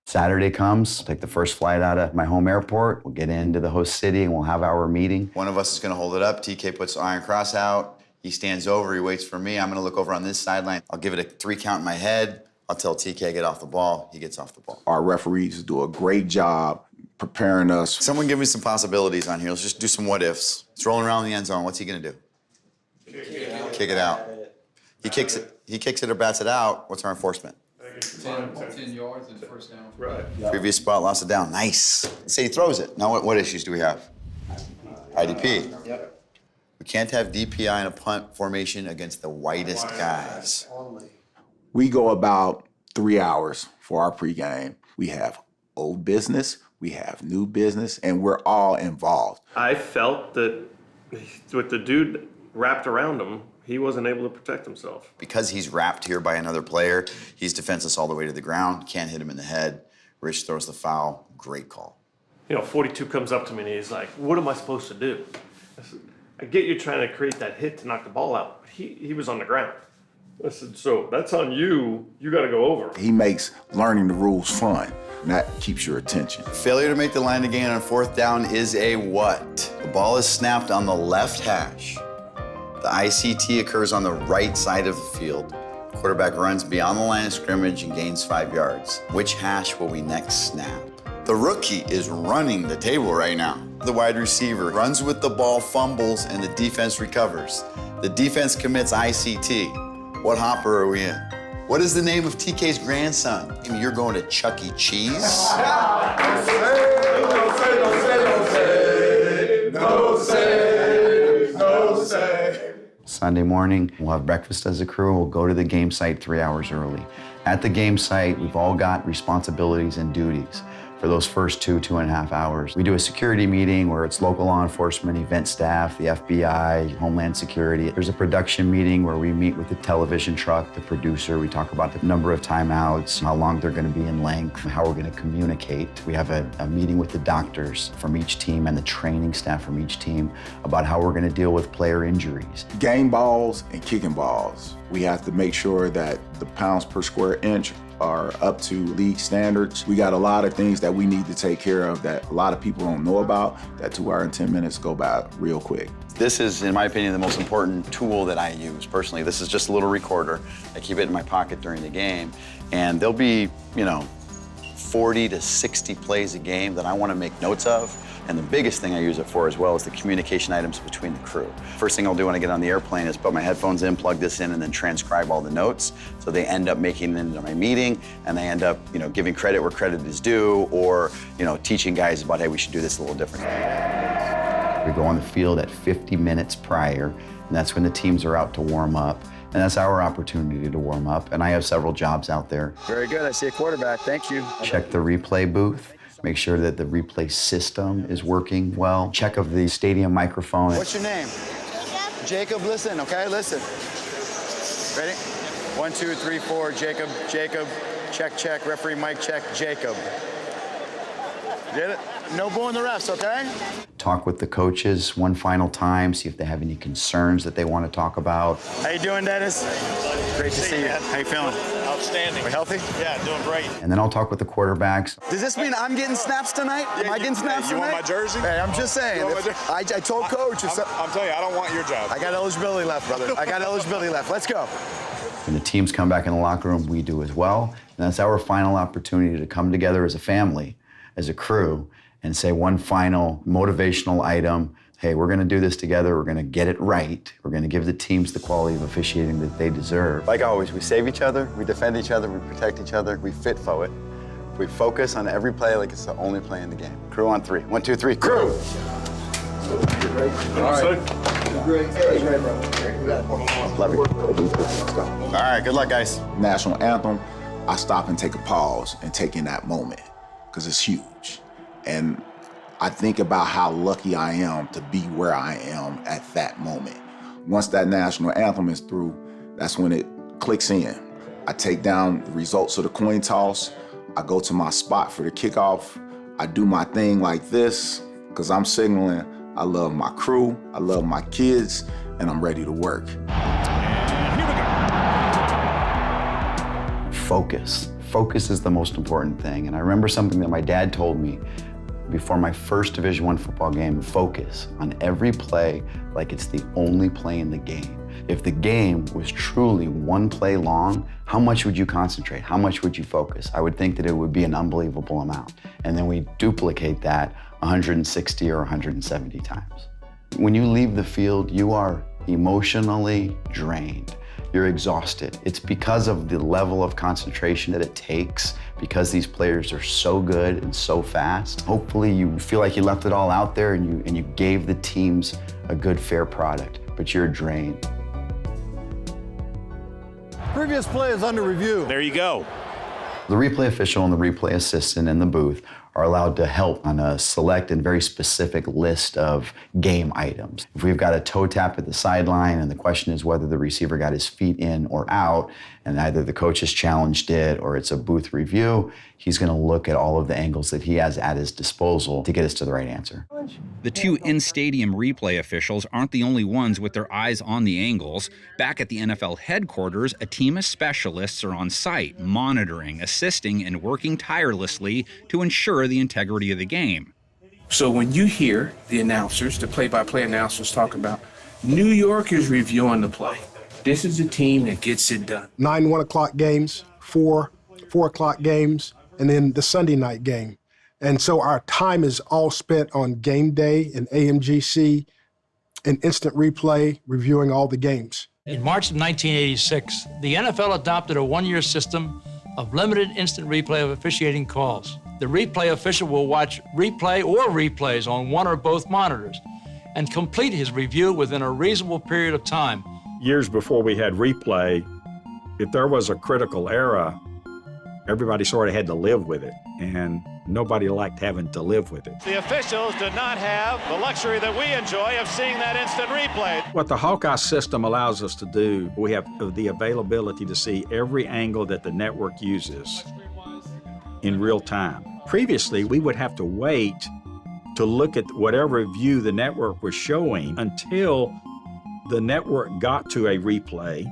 Saturday comes, take the first flight out of my home airport, we'll get into the host city and we'll have our meeting. One of us is gonna hold it up, TK puts the iron cross out, he stands over, he waits for me, I'm gonna look over on this sideline, I'll give it a 3 count in my head, I'll tell TK get off the ball, he gets off the ball. Our referees do a great job preparing us. Someone give me some possibilities on here, let's just do some what ifs. It's rolling around the end zone, what's he gonna do? Kick it out. He kicks it or bats it out, what's our enforcement? 10 yards and first down. Right. Previous spot, lost it down. Nice. Let's say he throws it. Now, what issues do we have? IDP. Yep. We can't have DPI in a punt formation against the whitest guys. We go about 3 hours for our pregame. We have old business, we have new business, and we're all involved. I felt that with the dude wrapped around him, he wasn't able to protect himself. Because he's wrapped here by another player, he's defenseless all the way to the ground, can't hit him in the head. Rich throws the foul, great call. 42 comes up to me and he's like, what am I supposed to do? I said, I get you trying to create that hit to knock the ball out, but he was on the ground. I said, so that's on you, you gotta go over. He makes learning the rules fun, and that keeps your attention. Failure to make the line again on 4th down is a what? The ball is snapped on the left hash. The ICT occurs on the right side of the field. Quarterback runs beyond the line of scrimmage and gains 5 yards. Which hash will we next snap? The rookie is running the table right now. The wide receiver runs with the ball, fumbles, and the defense recovers. The defense commits ICT. What hopper are we in? What is the name of TK's grandson? You're going to Chuck E. Cheese? No say. Sunday morning, we'll have breakfast as a crew. We'll go to the game site 3 hours early. At the game site, we've all got responsibilities and duties for those first 2.5 hours. We do a security meeting where it's local law enforcement, event staff, the FBI, Homeland Security. There's a production meeting where we meet with the television truck, the producer. We talk about the number of timeouts, how long they're gonna be in length, how we're gonna communicate. We have a meeting with the doctors from each team and the training staff from each team about how we're gonna deal with player injuries. Game balls and kicking balls. We have to make sure that the pounds per square inch are up to league standards. We got a lot of things that we need to take care of that a lot of people don't know about, that 2 hours and 10 minutes go by real quick. This is, in my opinion, the most important tool that I use personally. This is just a little recorder. I keep it in my pocket during the game, and there'll be, 40 to 60 plays a game that I want to make notes of. And the biggest thing I use it for as well is the communication items between the crew. First thing I'll do when I get on the airplane is put my headphones in, plug this in, and then transcribe all the notes. So they end up making it into my meeting, and they end up, giving credit where credit is due, or, teaching guys about, hey, we should do this a little different. We go on the field at 50 minutes prior, and that's when the teams are out to warm up. And that's our opportunity to warm up. And I have several jobs out there. Very good. I see a quarterback. Thank you. Check the replay booth. Make sure that the replay system is working well. Check of the stadium microphone. What's your name? Jacob, listen, okay? Listen. Ready? 1, 2, 3, 4, Jacob, Jacob. Check, check, referee mic check, Jacob. Get it? No booing the refs, okay? Talk with the coaches one final time, see if they have any concerns that they want to talk about. How you doing, Dennis? Great to see you. How you feeling? Outstanding. We healthy? Yeah, doing great. And then I'll talk with the quarterbacks. Does this mean I'm getting snaps tonight? Am I getting snaps tonight? You want my jersey? Hey, I'm just saying. I told Coach. I'm telling you, I don't want your job. I got eligibility left, brother. I got eligibility left. Let's go. When the teams come back in the locker room, we do as well. And that's our final opportunity to come together as a family, as a crew, and say one final motivational item. Hey, we're going to do this together. We're going to get it right. We're going to give the teams the quality of officiating that they deserve. Like always, we save each other, we defend each other, we protect each other, we fit for it. We focus on every play like it's the only play in the game. Crew on 3. 1, 2, 3, crew! All right. Love you. All right, good luck, guys. National anthem, I stop and take a pause and take in that moment because it's huge. And I think about how lucky I am to be where I am at that moment. Once that national anthem is through, that's when it clicks in. I take down the results of the coin toss. I go to my spot for the kickoff. I do my thing like this because I'm signaling I love my crew, I love my kids, and I'm ready to work. Focus. Focus is the most important thing. And I remember something that my dad told me before my first Division I football game: focus on every play like it's the only play in the game. If the game was truly one play long, how much would you concentrate? How much would you focus? I would think that it would be an unbelievable amount. And then we duplicate that 160 or 170 times. When you leave the field, you are emotionally drained. You're exhausted. It's because of the level of concentration that it takes, because these players are so good and so fast. Hopefully you feel like you left it all out there and you gave the teams a good, fair product, but you're drained. Previous play is under review. There you go. The replay official and the replay assistant in the booth are allowed to help on a select and very specific list of game items. If we've got a toe tap at the sideline and the question is whether the receiver got his feet in or out, and either the coach has challenged it or it's a booth review, he's going to look at all of the angles that he has at his disposal to get us to the right answer. The two in-stadium replay officials aren't the only ones with their eyes on the angles. Back at the NFL headquarters, a team of specialists are on site, monitoring, assisting, and working tirelessly to ensure the integrity of the game. So when you hear the announcers, the play-by-play announcers talk about New York is reviewing the play, this is a team that gets it done. 9 1 o'clock games, 4 o'clock games, and then the Sunday night game. And so our time is all spent on game day and AMGC and instant replay, reviewing all the games. In March of 1986, the NFL adopted a one-year system of limited instant replay of officiating calls. The replay official will watch replay or replays on one or both monitors and complete his review within a reasonable period of time. Years before we had replay, if there was a critical error, everybody sort of had to live with it, and nobody liked having to live with it. The officials did not have the luxury that we enjoy of seeing that instant replay. What the Hawkeye system allows us to do, we have the availability to see every angle that the network uses in real time. Previously, we would have to wait to look at whatever view the network was showing until the network got to a replay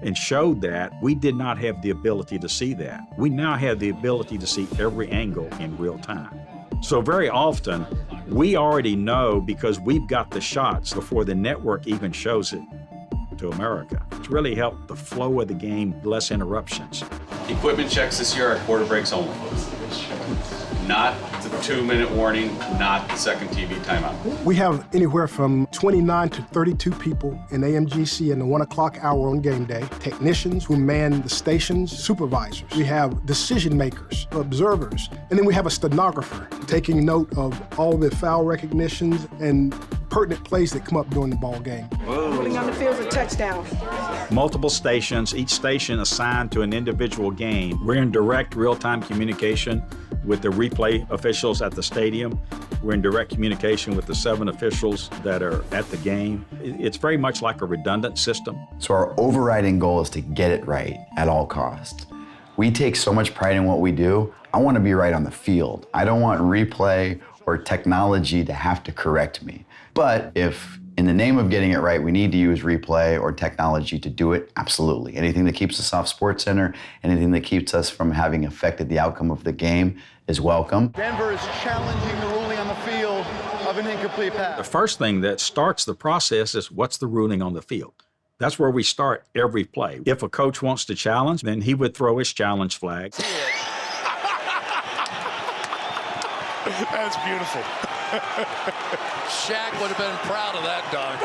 and showed that. We did not have the ability to see that. We now have the ability to see every angle in real time. So very often, we already know because we've got the shots before the network even shows it to America. It's really helped the flow of the game, less interruptions. Equipment checks this year are quarter breaks only. Not the 2-minute warning, not the second TV timeout. We have anywhere from 29 to 32 people in AMGC in the 1 o'clock hour on game day, technicians who man the stations, supervisors. We have decision makers, observers, and then we have a stenographer taking note of all the foul recognitions and pertinent plays that come up during the ball game. Ruling on the field is a touchdown. Multiple stations, each station assigned to an individual game. We're in direct real-time communication with the replay officials at the stadium. We're in direct communication with the 7 officials that are at the game. It's very much like a redundant system. So our overriding goal is to get it right at all costs. We take so much pride in what we do. I want to be right on the field. I don't want replay or technology to have to correct me. But if in the name of getting it right, we need to use replay or technology to do it, absolutely. Anything that keeps us off SportsCenter, anything that keeps us from having affected the outcome of the game is welcome. Denver is challenging the ruling on the field of an incomplete pass. The first thing that starts the process is what's the ruling on the field. That's where we start every play. If a coach wants to challenge, then he would throw his challenge flag. That's beautiful. Shaq would have been proud of that dunk.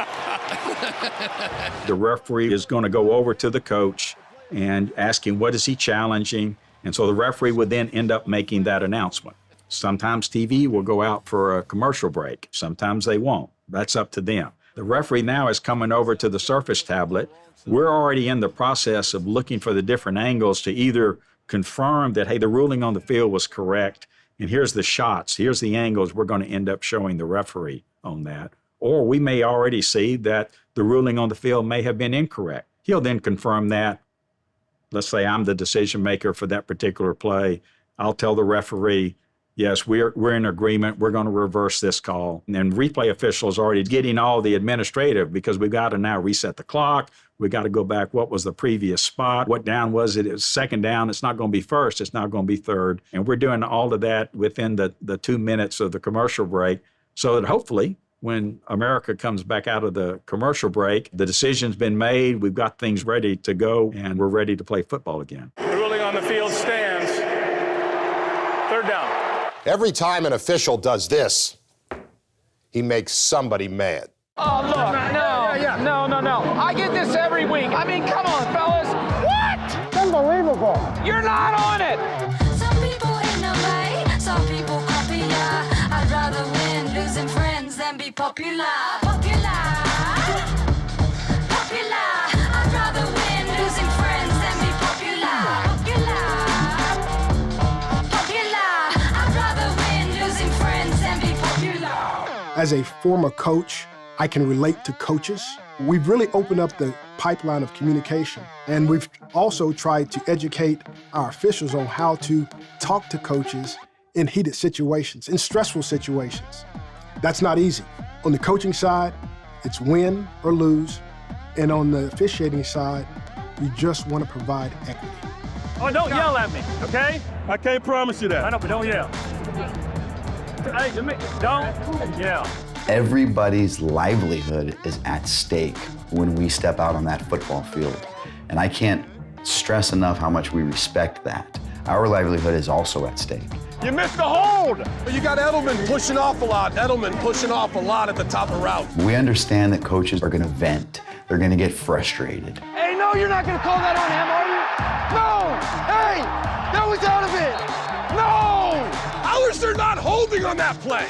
The referee is going to go over to the coach and ask him what is he challenging, and so the referee would then end up making that announcement. Sometimes TV will go out for a commercial break. Sometimes they won't. That's up to them. The referee now is coming over to the surface tablet. We're already in the process of looking for the different angles to either confirm that, hey, the ruling on the field was correct, and here's the shots, here's the angles we're going to end up showing the referee on that. Or we may already see that the ruling on the field may have been incorrect. He'll then confirm that. Let's say I'm the decision maker for that particular play. I'll tell the referee, yes, we're in agreement, we're going to reverse this call. And then replay officials are already getting all the administrative because we've got to now reset the clock. We've got to go back, what was the previous spot? What down was it? It was second down. It's not going to be first. It's not going to be third. And we're doing all of that within the 2 minutes of the commercial break so that hopefully when America comes back out of the commercial break, the decision's been made, we've got things ready to go, and we're ready to play football again. The ruling on the field stands. Third down. Every time an official does this, he makes somebody mad. Oh, look, no. I get this every week. I mean, come on, fellas. What? Unbelievable. You're not on it. Some people innovate, some people copy ya. I'd rather win losing friends than be popular. Popular. I'd rather win losing friends than be popular. I'd rather win losing friends than be popular. As a former coach, I can relate to coaches. We've really opened up the pipeline of communication, and we've also tried to educate our officials on how to talk to coaches in heated situations, in stressful situations. That's not easy. On the coaching side, it's win or lose, and on the officiating side, we just want to provide equity. Oh, don't yell at me, okay? I can't promise you that. I know, but don't yell. Hey, don't yell. Everybody's livelihood is at stake when we step out on that football field. And I can't stress enough how much we respect that. Our livelihood is also at stake. You missed the hold! You got Edelman pushing off a lot. Edelman pushing off a lot at the top of route. We understand that coaches are going to vent. They're going to get frustrated. Hey, no, you're not going to call that on him, are you? No! Hey, that was out of it! No! How is there not holding on that play?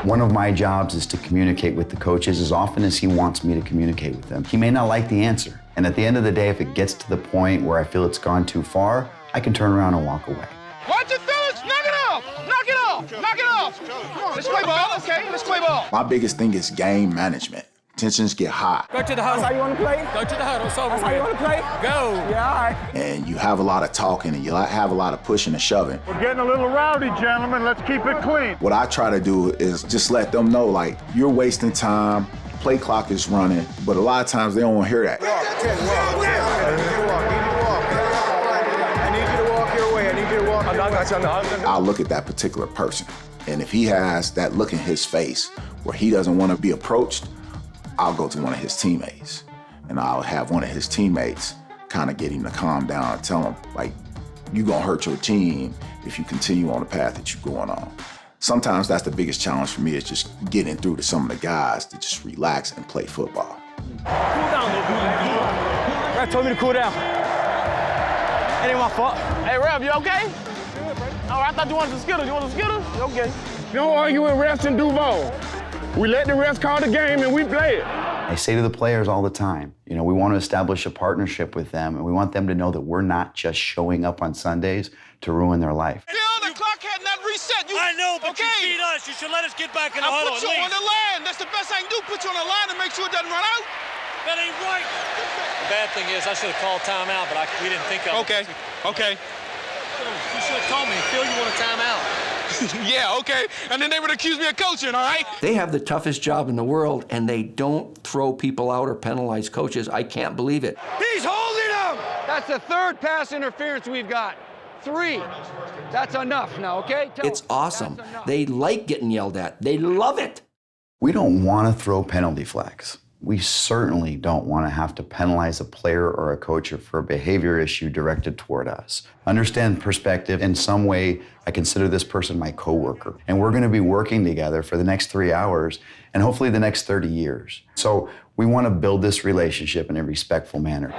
One of my jobs is to communicate with the coaches as often as he wants me to communicate with them. He may not like the answer. And at the end of the day, if it gets to the point where I feel it's gone too far, I can turn around and walk away. Watch it, fellas! Knock it off! Knock it off! Knock it off! Come on, let's play ball, okay? Let's play ball. My biggest thing is game management. Tensions get high. Go to the huddle. That's how you want to play? Go to the huddle. It's over. That's how you want to play? Go. Yeah, all right. And you have a lot of talking and you have a lot of pushing and shoving. We're getting a little rowdy, gentlemen. Let's keep it clean. What I try to do is just let them know, like, you're wasting time, play clock is running, but a lot of times they don't want to hear that. I need you to walk your way. I need you to walk your way. I'll look at that particular person, and if he has that look in his face where he doesn't want to be approached, I'll go to one of his teammates, and I'll have one of his teammates kind of get him to calm down and tell him, like, you're going to hurt your team if you continue on the path that you're going on. Sometimes that's the biggest challenge for me, is just getting through to some of the guys to just relax and play football. Cool down, Rev told me to cool down. It ain't my fault. Hey, Rev, you okay? Oh, I thought you wanted some Skittles. You want some Skittles? You okay? Don't argue with refs and Duval. We let the refs call the game and we play it. I say to the players all the time, you know, we want to establish a partnership with them, and we want them to know that we're not just showing up on Sundays to ruin their life. The clock had not reset. I know, but you beat us. You should let us get back in the huddle. I put you on the line. That's the best I can do. Put you on the line and make sure it doesn't run out. That ain't right. The bad thing is I should have called timeout, but we didn't think of it. Okay. You should have told me, Phil, you want a timeout. Yeah, okay. And then they would accuse me of coaching, all right? They have the toughest job in the world, and they don't throw people out or penalize coaches. I can't believe it. He's holding him! That's the third pass interference we've got. 3. That's enough now, okay? It's awesome. They like getting yelled at. They love it. We don't want to throw penalty flags. We certainly don't want to have to penalize a player or a coach for a behavior issue directed toward us. Understand perspective. In some way, I consider this person my coworker, and we're going to be working together for the next 3 hours and hopefully the next 30 years. So we want to build this relationship in a respectful manner.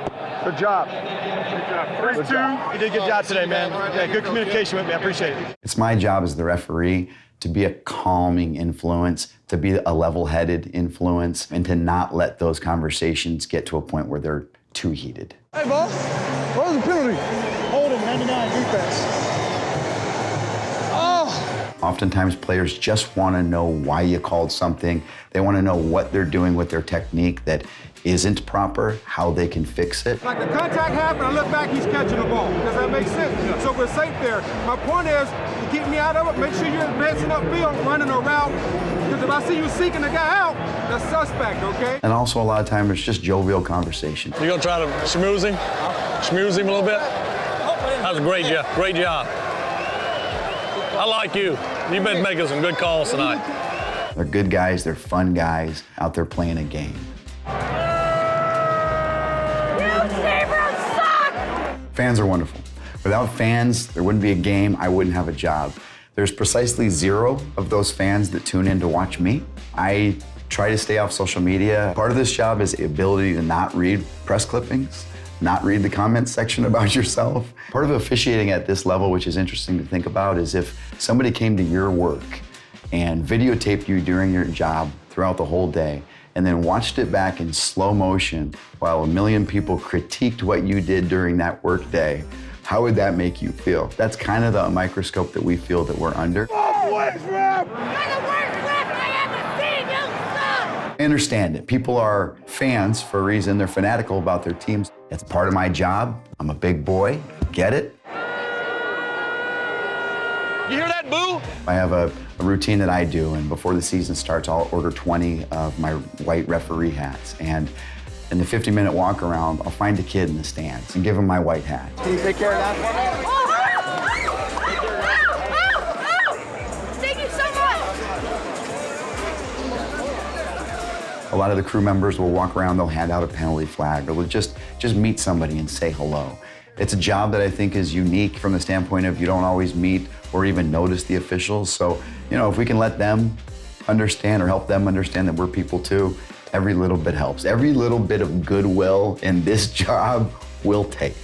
Good job. First 2, you did a good job today, man. Yeah, good communication with me. I appreciate it. It's my job as the referee to be a calming influence, to be a level-headed influence, and to not let those conversations get to a point where they're too heated. Hey, boss. What was the penalty? Holding 99 defense. Oftentimes, players just want to know why you called something. They want to know what they're doing with their technique that isn't proper, how they can fix it. Like the contact happened, I look back, he's catching the ball. Does that make sense? Yeah. So we're safe there. My point is, to keep me out of it, make sure you're advancing upfield, running a route. Because if I see you seeking the guy out, that's suspect, okay? And also, a lot of times, it's just jovial conversation. You gonna try to schmooze him? Schmooze him a little bit? That was a great job. Great job. I like you. You've been making some good calls tonight. They're good guys, they're fun guys out there playing a game. Fans are wonderful. Without fans, there wouldn't be a game, I wouldn't have a job. There's precisely 0 of those fans that tune in to watch me. I try to stay off social media. Part of this job is the ability to not read press clippings, not read the comments section about yourself. Part of officiating at this level, which is interesting to think about, is if somebody came to your work and videotaped you during your job throughout the whole day, and then watched it back in slow motion while a million people critiqued what you did during that work day, how would that make you feel? That's kind of the microscope that we feel that we're under. I understand it. People are fans for a reason. They're fanatical about their teams. It's part of my job. I'm a big boy. Get it? You hear that, boo? I have a routine that I do, and before the season starts, I'll order 20 of my white referee hats. And in the 50-minute walk around, I'll find a kid in the stands and give him my white hat. Can you take care of that for me? Thank you so much. A lot of the crew members will walk around, they'll hand out a penalty flag, or they'll just meet somebody and say hello. It's a job that I think is unique from the standpoint of you don't always meet or even notice the officials. So, you know, if we can let them understand or help them understand that we're people too, every little bit helps. Every little bit of goodwill in this job will take.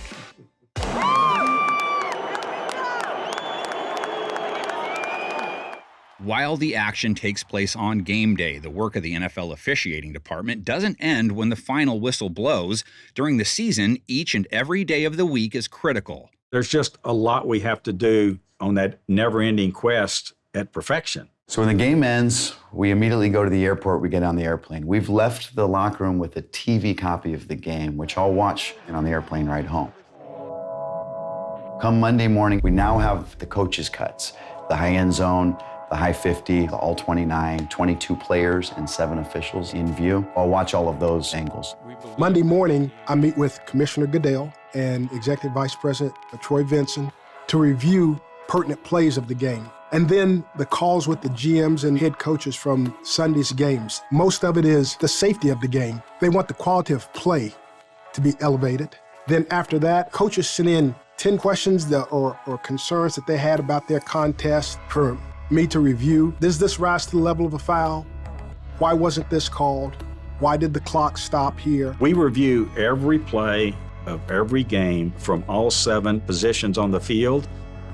While the action takes place on game day, the work of the NFL officiating department doesn't end when the final whistle blows. During the season, each and every day of the week is critical. There's just a lot we have to do on that never-ending quest at perfection. So when the game ends, we immediately go to the airport, we get on the airplane. We've left the locker room with a TV copy of the game, which I'll watch on the airplane ride home. Come Monday morning, we now have the coaches' cuts, the high end zone, the high 50, the all 29, 22 players and 7 officials in view. I'll watch all of those angles. Monday morning, I meet with Commissioner Goodell and Executive Vice President Troy Vinson to review pertinent plays of the game. And then the calls with the GMs and head coaches from Sunday's games. Most of it is the safety of the game. They want the quality of play to be elevated. Then after that, coaches sent in 10 questions or concerns that they had about their contest for me to review. Does this rise to the level of a foul? Why wasn't this called? Why did the clock stop here? We review every play of every game from all 7 positions on the field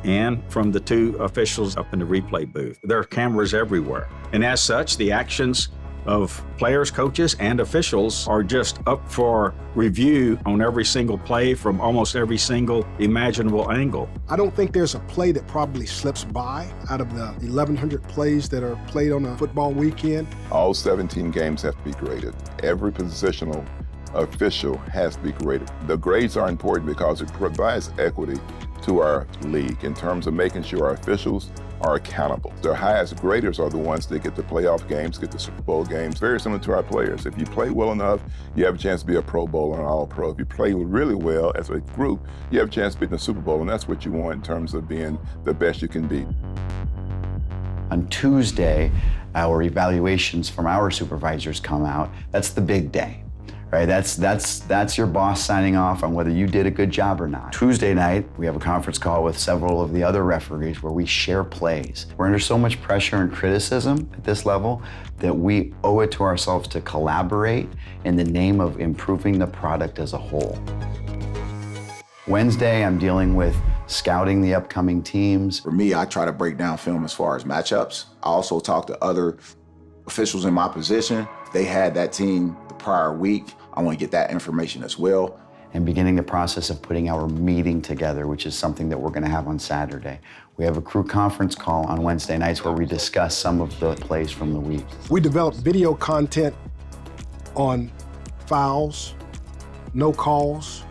and from the two officials up in the replay booth. There are cameras everywhere. And as such, the actions of players, coaches, and officials are just up for review on every single play from almost every single imaginable angle. I don't think there's a play that probably slips by out of the 1,100 plays that are played on a football weekend. All 17 games have to be graded. Every positional official has to be graded. The grades are important because it provides equity to our league in terms of making sure our officials are accountable. Their highest graders are the ones that get the playoff games, get the Super Bowl games, very similar to our players. If you play well enough, you have a chance to be a Pro Bowl or an All-Pro. If you play really well as a group, you have a chance to be in the Super Bowl, and that's what you want in terms of being the best you can be. On Tuesday, our evaluations from our supervisors come out. That's the big day. Right, that's your boss signing off on whether you did a good job or not. Tuesday night, we have a conference call with several of the other referees where we share plays. We're under so much pressure and criticism at this level that we owe it to ourselves to collaborate in the name of improving the product as a whole. Wednesday, I'm dealing with scouting the upcoming teams. For me, I try to break down film as far as matchups. I also talk to other officials in my position. They had that team the prior week. I want to get that information as well. And beginning the process of putting our meeting together, which is something that we're going to have on Saturday. We have a crew conference call on Wednesday nights where we discuss some of the plays from the week. We develop video content on fouls, no calls,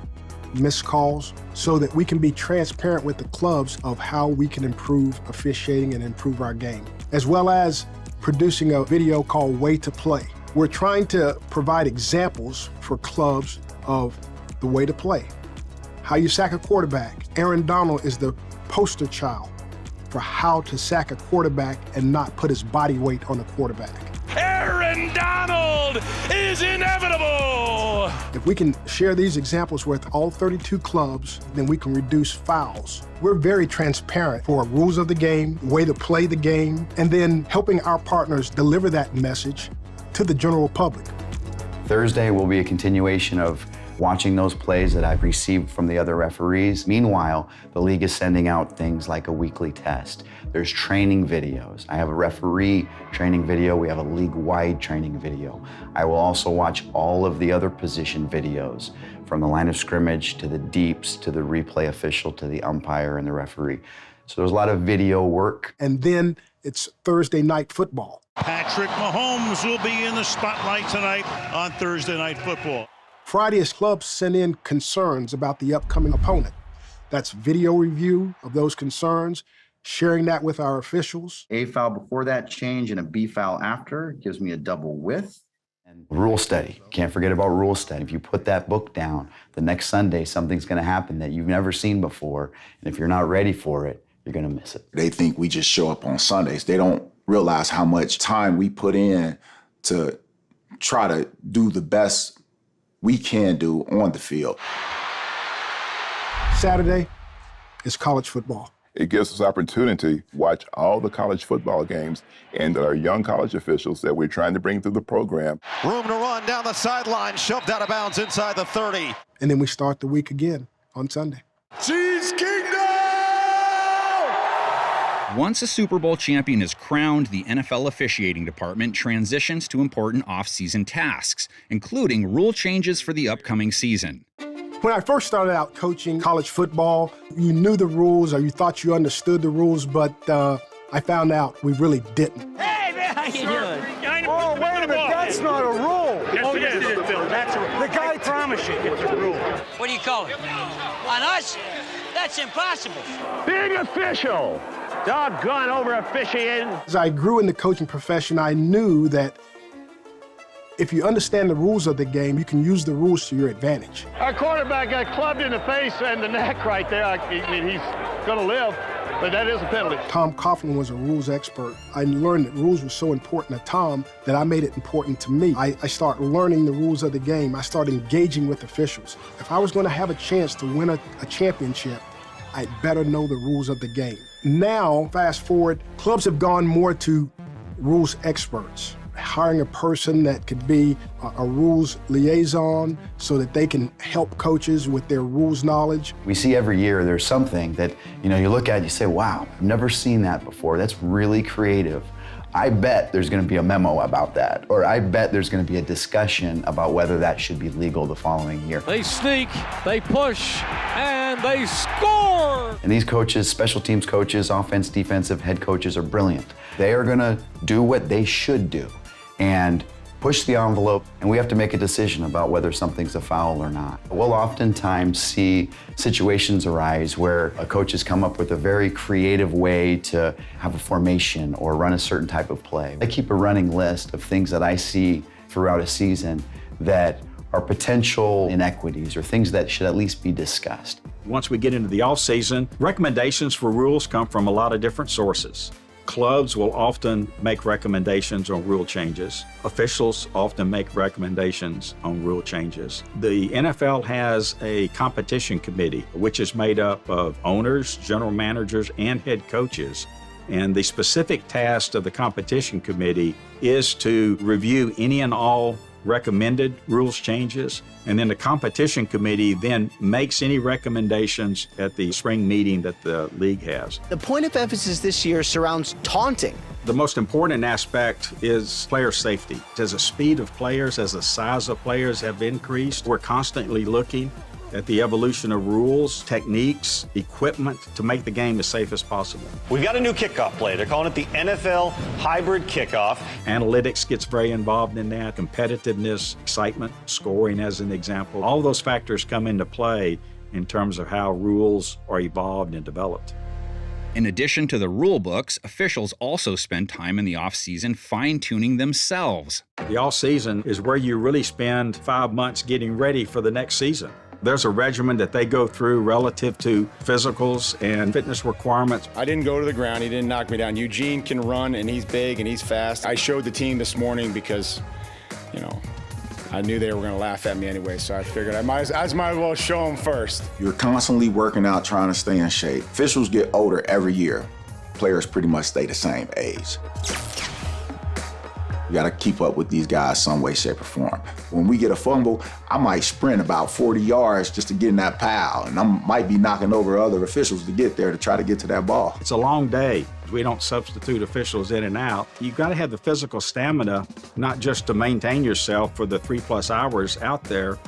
missed calls, so that we can be transparent with the clubs of how we can improve officiating and improve our game, as well as producing a video called Way to Play. We're trying to provide examples for clubs of the way to play, how you sack a quarterback. Aaron Donald is the poster child for how to sack a quarterback and not put his body weight on the quarterback. Aaron Donald is inevitable! If we can share these examples with all 32 clubs, then we can reduce fouls. We're very transparent for rules of the game, way to play the game, and then helping our partners deliver that message to the general public. Thursday will be a continuation of watching those plays that I've received from the other referees. Meanwhile, the league is sending out things like a weekly test. There's training videos. I have a referee training video. We have a league-wide training video. I will also watch all of the other position videos, from the line of scrimmage to the deeps to the replay official to the umpire and the referee. So there's a lot of video work. And then it's Thursday night football. Patrick Mahomes will be in the spotlight tonight on Thursday Night Football. Friday is clubs send in concerns about the upcoming opponent. That's video review of those concerns, sharing that with our officials. A foul before that change and a B foul after gives me a double width. And rule study. Can't forget about rule study. If you put that book down, the next Sunday something's going to happen that you've never seen before. And if you're not ready for it, you're going to miss it. They think we just show up on Sundays. They don't realize how much time we put in to try to do the best we can do on the field. Saturday is college football. It gives us opportunity to watch all the college football games and our young college officials that we're trying to bring through the program. Room to run down the sideline, shoved out of bounds inside the 30. And then we start the week again on Sunday. Cheese Kingdom! Once a Super Bowl champion is crowned, the NFL officiating department transitions to important off-season tasks, including rule changes for the upcoming season. When I first started out coaching college football, you knew the rules or you thought you understood the rules, but I found out we really didn't. Hey, man, how you doing? Oh, wait a minute, that's not a rule. Yes, it is, Phil. That's a rule. The guy promised you it's a rule. What do you call it? On us? That's impossible. Big official. Doggone over officiating. As I grew in the coaching profession, I knew that if you understand the rules of the game, you can use the rules to your advantage. Our quarterback got clubbed in the face and the neck right there. I mean, he's going to live, but that is a penalty. Tom Coughlin was a rules expert. I learned that rules were so important to Tom that I made it important to me. I started learning the rules of the game. I started engaging with officials. If I was going to have a chance to win a championship, I'd better know the rules of the game. Now, fast forward, clubs have gone more to rules experts. hiring a person that could be a rules liaison so that they can help coaches with their rules knowledge. We see every year there's something that, you know, you look at and you say, wow, I've never seen that before. That's really creative. I bet there's going to be a memo about that, or I bet there's going to be a discussion about whether that should be legal the following year. They sneak, they push, and they score! And these coaches, special teams coaches, offense, defensive head coaches are brilliant. They are going to do what they should do and push the envelope, and we have to make a decision about whether something's a foul or not. We'll oftentimes see situations arise where a coach has come up with a very creative way to have a formation or run a certain type of play. I keep a running list of things that I see throughout a season that are potential inequities or things that should at least be discussed. Once we get into the off-season, recommendations for rules come from a lot of different sources. Clubs will often make recommendations on rule changes. Officials often make recommendations on rule changes. The NFL has a competition committee, which is made up of owners, general managers, and head coaches. And the specific task of the competition committee is to review any and all recommended rules changes, and then the competition committee then makes any recommendations at the spring meeting that the league has. The point of emphasis this year surrounds taunting. The most important aspect is player safety. As the speed of players, as the size of players have increased, we're constantly looking at the evolution of rules, techniques, equipment to make the game as safe as possible. We've got a new kickoff play. They're calling it the NFL hybrid kickoff. Analytics gets very involved in that, competitiveness, excitement, scoring as an example. All those factors come into play in terms of how rules are evolved and developed. In addition to the rule books, officials also spend time in the off-season fine-tuning themselves. The off-season is where you really spend 5 months getting ready for the next season. There's a regimen that they go through relative to physicals and fitness requirements. I didn't go to the ground. He didn't knock me down. Eugene can run, and he's big, and he's fast. I showed the team this morning because, you know, I knew they were going to laugh at me anyway, so I figured I might as well show them first. You're constantly working out, trying to stay in shape. Officials get older every year. Players pretty much stay the same age. You gotta keep up with these guys some way, shape, or form. When we get a fumble, I might sprint about 40 yards just to get in that pile, and I might be knocking over other officials to get there to try to get to that ball. It's a long day. We don't substitute officials in and out. You've got to have the physical stamina, not just to maintain yourself for the 3+ hours out there.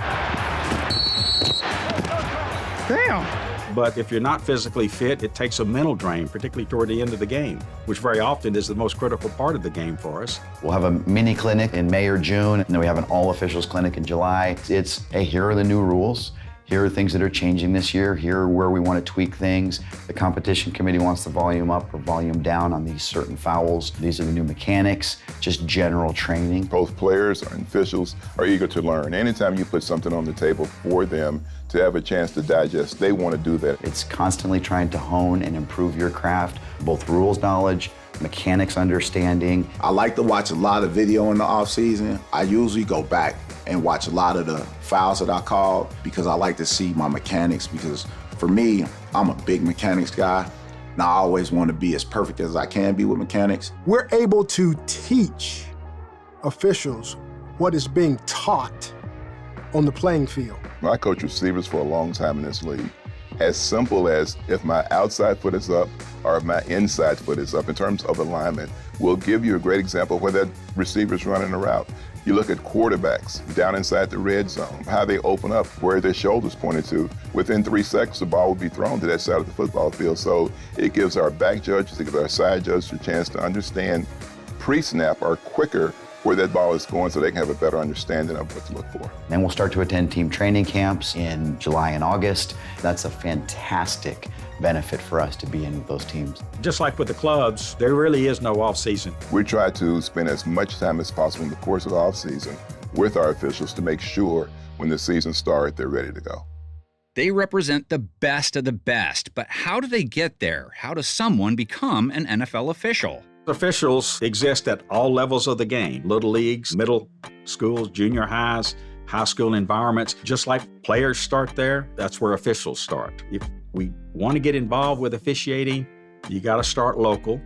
Damn! But if you're not physically fit, it takes a mental drain, particularly toward the end of the game, which very often is the most critical part of the game for us. We'll have a mini clinic in May or June, and then we have an all-officials clinic in July. It's, hey, here are the new rules. Here are things that are changing this year. Here are where we want to tweak things. The competition committee wants the volume up or volume down on these certain fouls. These are the new mechanics, just general training. Both players and officials are eager to learn. Anytime you put something on the table for them to have a chance to digest, they want to do that. It's constantly trying to hone and improve your craft, both rules knowledge, mechanics understanding. I like to watch a lot of video in the off season. I usually go back and watch a lot of the fouls that I called because I like to see my mechanics, because for me, I'm a big mechanics guy, and I always want to be as perfect as I can be with mechanics. We're able to teach officials what is being taught on the playing field. I coached receivers for a long time in this league. As simple as if my outside foot is up or if my inside foot is up in terms of alignment, will give you a great example of where that receiver's running a route. You look at quarterbacks down inside the red zone, how they open up, where their shoulders pointed to. Within 3 seconds, the ball will be thrown to that side of the football field. So it gives our back judges, it gives our side judges a chance to understand pre-snap or quicker where that ball is going so they can have a better understanding of what to look for. Then we'll start to attend team training camps in July and August. That's a fantastic benefit for us to be in those teams. Just like with the clubs, there really is no off-season. We try to spend as much time as possible in the course of the off-season with our officials to make sure when the season starts, they're ready to go. They represent the best of the best, but how do they get there? How does someone become an NFL official? Officials exist at all levels of the game, little leagues, middle schools, junior highs, high school environments. Just like players start there, that's where officials start. If we want to get involved with officiating, you got to start local.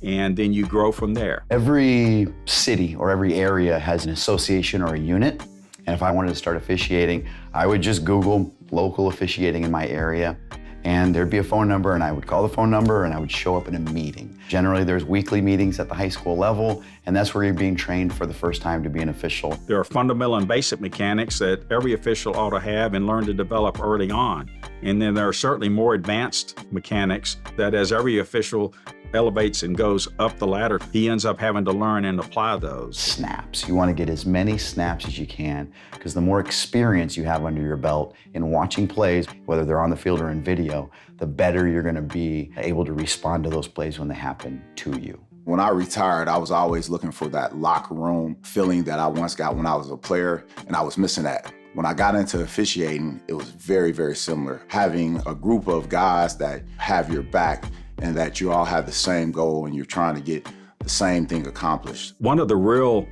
and then you grow from there. Every city or every area has an association or a unit. And if I wanted to start officiating, I would just Google local officiating in my area, and there'd be a phone number, and I would call the phone number, and I would show up in a meeting. Generally, there's weekly meetings at the high school level, and that's where you're being trained for the first time to be an official. There are fundamental and basic mechanics that every official ought to have and learn to develop early on. And then there are certainly more advanced mechanics that as every official elevates and goes up the ladder, he ends up having to learn and apply those. Snaps. You want to get as many snaps as you can, because the more experience you have under your belt in watching plays, whether they're on the field or in video, the better you're going to be able to respond to those plays when they happen to you. When I retired, I was always looking for that locker room feeling that I once got when I was a player, and I was missing that. When I got into officiating, it was very, very similar. Having a group of guys that have your back and that you all have the same goal and you're trying to get the same thing accomplished. One of the real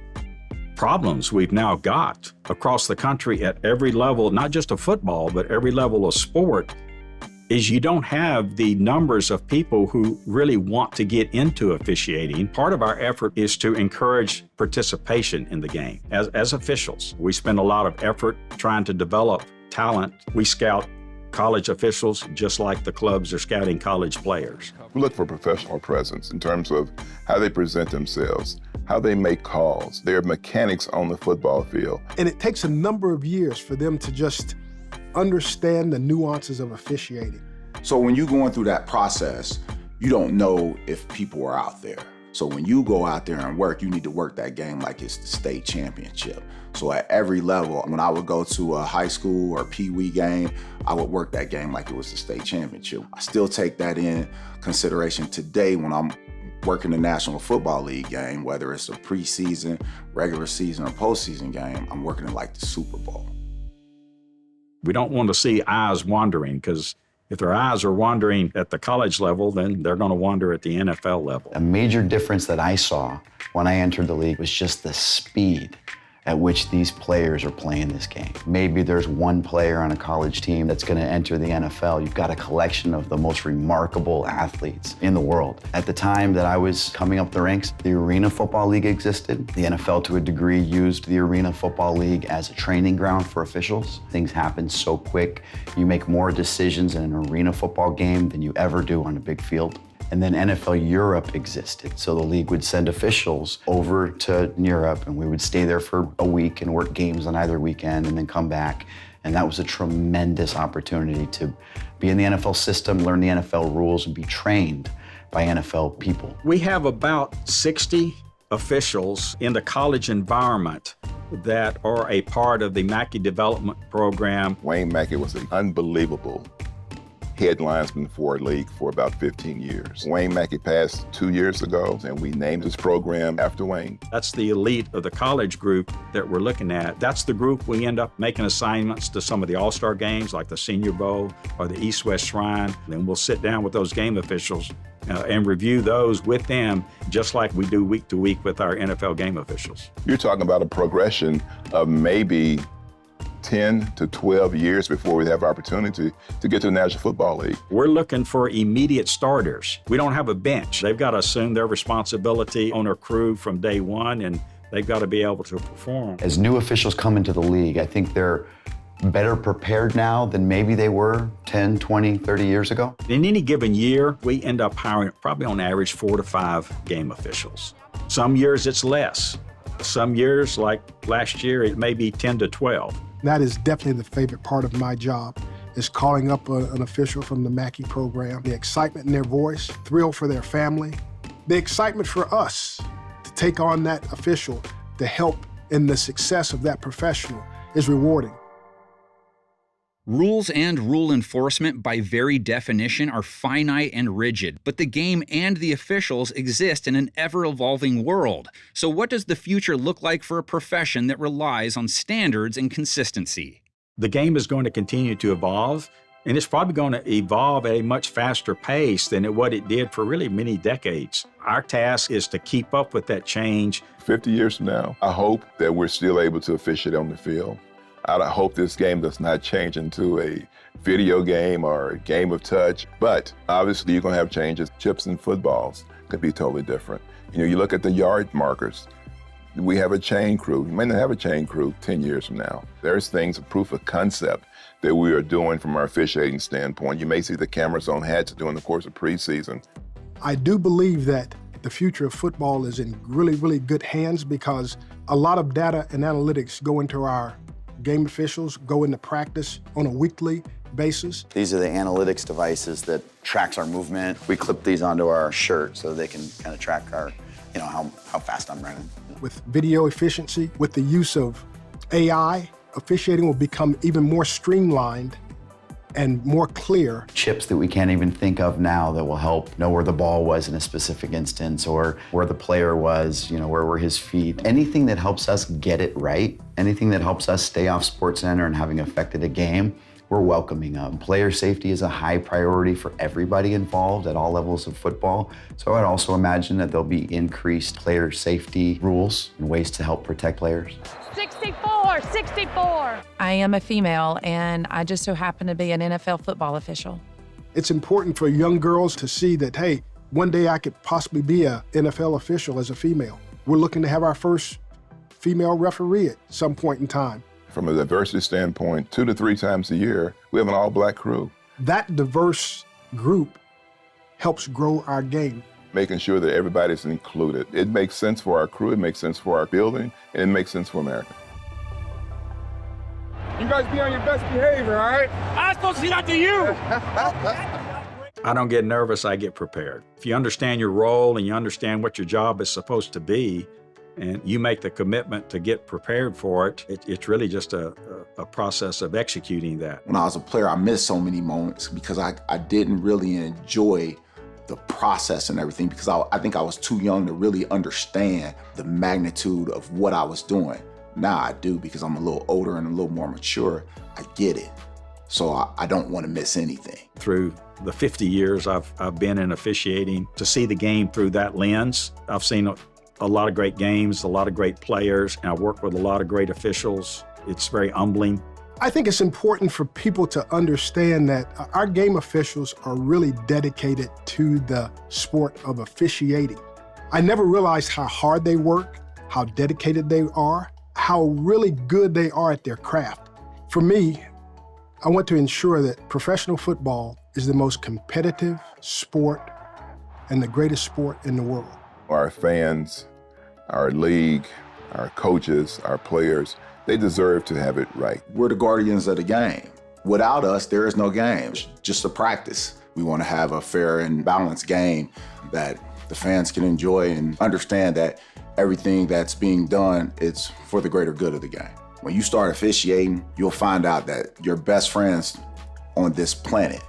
problems we've now got across the country at every level, not just of football, but every level of sport, is you don't have the numbers of people who really want to get into officiating. Part of our effort is to encourage participation in the game. As officials, we spend a lot of effort trying to develop talent. We scout college officials just like the clubs are scouting college players. We look for professional presence in terms of how they present themselves, how they make calls, their mechanics on the football field. And it takes a number of years for them to just understand the nuances of officiating. So when you're going through that process, you don't know if people are out there. So when you go out there and work, you need to work that game like it's the state championship. So at every level, when I would go to a high school or Pee-wee game, I would work that game like it was the state championship. I still take that in consideration today when I'm working the National Football League game, whether it's a preseason, regular season, or postseason game, I'm working it like the Super Bowl. We don't want to see eyes wandering, because if their eyes are wandering at the college level, then they're going to wander at the NFL level. A major difference that I saw when I entered the league was just the speed at which these players are playing this game. Maybe there's one player on a college team that's going to enter the NFL. You've got a collection of the most remarkable athletes in the world. At the time that I was coming up the ranks, the Arena Football League existed. The NFL, to a degree, used the Arena Football League as a training ground for officials. Things happen so quick. You make more decisions in an arena football game than you ever do on a big field. And then NFL Europe existed. So the league would send officials over to Europe, and we would stay there for a week and work games on either weekend and then come back. And that was a tremendous opportunity to be in the NFL system, learn the NFL rules, and be trained by NFL people. We have about 60 officials in the college environment that are a part of the Mackey Development Program. Wayne Mackey was an unbelievable head linesman for our league for about 15 years. Wayne Mackey passed 2 years ago, and we named this program after Wayne. That's the elite of the college group that we're looking at. That's the group we end up making assignments to some of the all-star games, like the Senior Bowl or the East-West Shrine. Then we'll sit down with those game officials and review those with them, just like we do week to week with our NFL game officials. You're talking about a progression of maybe 10 to 12 years before we have opportunity to get to the National Football League. We're looking for immediate starters. We don't have a bench. They've got to assume their responsibility on their crew from day one, and they've got to be able to perform. As new officials come into the league, I think they're better prepared now than maybe they were 10, 20, 30 years ago. In any given year, we end up hiring probably on average 4 to 5 game officials. Some years it's less. Some years, like last year, it may be 10 to 12. That is definitely the favorite part of my job, is calling up an official from the Mackey program. The excitement in their voice, thrill for their family, the excitement for us to take on that official to help in the success of that professional is rewarding. Rules and rule enforcement, by very definition, are finite and rigid, but the game and the officials exist in an ever-evolving world. So what does the future look like for a profession that relies on standards and consistency? The game is going to continue to evolve, and it's probably going to evolve at a much faster pace than what it did for really many decades. Our task is to keep up with that change. 50 years from now, I hope that we're still able to officiate on the field. I hope this game does not change into a video game or a game of touch, but obviously you're going to have changes. Chips and footballs could be totally different. You know, you look at the yard markers. We have a chain crew. You may not have a chain crew 10 years from now. There's things, a proof of concept that we are doing from our officiating standpoint. You may see the cameras on heads during the course of preseason. I do believe that the future of football is in really, really good hands because a lot of data and analytics go into our game officials, go into practice on a weekly basis. These are the analytics devices that tracks our movement. We clip these onto our shirt so they can kind of track our, you know, how fast I'm running. With video efficiency, with the use of AI, officiating will become even more streamlined and more clear. Chips that we can't even think of now that will help know where the ball was in a specific instance or where the player was, you know, where were his feet. Anything that helps us get it right, anything that helps us stay off SportsCenter and having affected a game, we're welcoming of. Player safety is a high priority for everybody involved at all levels of football. So I'd also imagine that there'll be increased player safety rules and ways to help protect players. 64, 64. I am a female, and I just so happen to be an NFL football official. It's important for young girls to see that, hey, one day I could possibly be an NFL official as a female. We're looking to have our first female referee at some point in time. From a diversity standpoint, 2 to 3 times a year, we have an all-black crew. That diverse group helps grow our game. Making sure that everybody's included. It makes sense for our crew, it makes sense for our building, and it makes sense for America. You guys be on your best behavior, all right? I'm supposed to see that to you. I don't get nervous, I get prepared. If you understand your role and you understand what your job is supposed to be, and you make the commitment to get prepared for it, it's really just a process of executing that. When I was a player, I missed so many moments because I didn't really enjoy the process and everything because I think I was too young to really understand the magnitude of what I was doing. Now I do because I'm a little older and a little more mature. I get it. So I don't want to miss anything. Through the 50 years I've been in officiating, to see the game through that lens, I've seen a lot of great games, a lot of great players, and I work with a lot of great officials. It's very humbling. I think it's important for people to understand that our game officials are really dedicated to the sport of officiating. I never realized how hard they work, how dedicated they are, how really good they are at their craft. For me, I want to ensure that professional football is the most competitive sport and the greatest sport in the world. Our fans, our league, our coaches, our players, they deserve to have it right. We're the guardians of the game. Without us, there is no game. It's just a practice. We want to have a fair and balanced game that the fans can enjoy and understand that everything that's being done, it's for the greater good of the game. When you start officiating, you'll find out that your best friends on this planet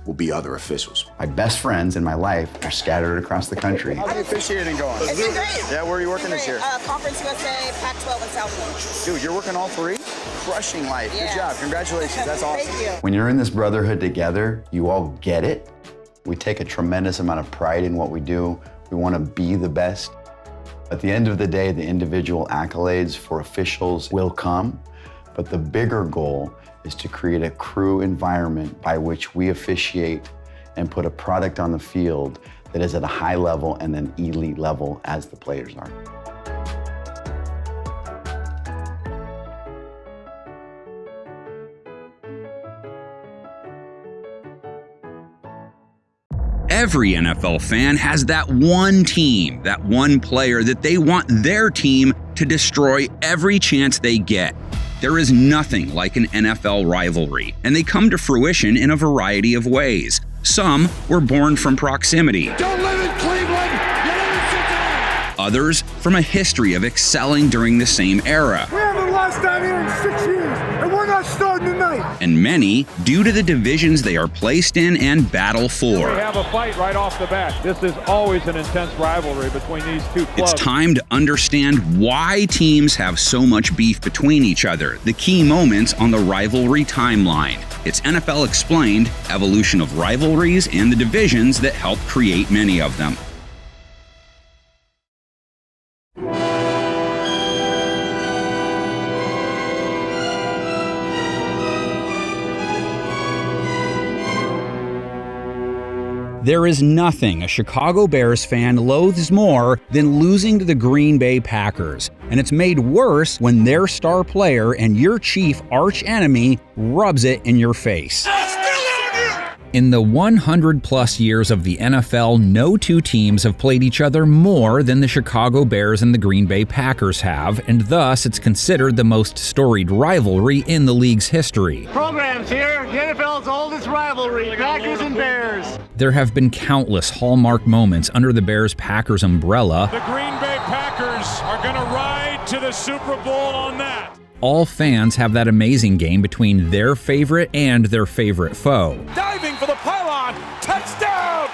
will be other officials. My best friends in my life are scattered across the country. How's the officiating going? It's been great. Yeah, where are you working this year? Conference USA, Pac-12, and South. Dude, you're working all 3? Crushing life. Yeah. Good job. Congratulations. That's awesome. Thank you. When you're in this brotherhood together, you all get it. We take a tremendous amount of pride in what we do. We want to be the best. At the end of the day, the individual accolades for officials will come, but the bigger goal is to create a crew environment by which we officiate and put a product on the field that is at a high level and an elite level as the players are. Every NFL fan has that one team, that one player that they want their team to destroy every chance they get. There is nothing like an NFL rivalry, and they come to fruition in a variety of ways. Some were born from proximity. Don't live in Cleveland, you live in Cincinnati. Others from a history of excelling during the same era. We haven't lost down here in 6 years, and we're not starting tonight. And many due to the divisions they are placed in and battle for. We have a fight right off the bat. This is always an intense rivalry between these two clubs. It's time to understand why teams have so much beef between each other, the key moments on the rivalry timeline. It's NFL Explained, evolution of rivalries and the divisions that help create many of them. There is nothing a Chicago Bears fan loathes more than losing to the Green Bay Packers, and it's made worse when their star player and your chief arch enemy rubs it in your face. In the 100-plus years of the NFL, no two teams have played each other more than the Chicago Bears and the Green Bay Packers have, and thus it's considered the most storied rivalry in the league's history. Programs here, the NFL's oldest rivalry, Packers and Bears. There have been countless hallmark moments under the Bears-Packers umbrella. The Green Bay Packers are going to ride to the Super Bowl on that. All fans have that amazing game between their favorite and their favorite foe. Diving for the pylon, touchdown!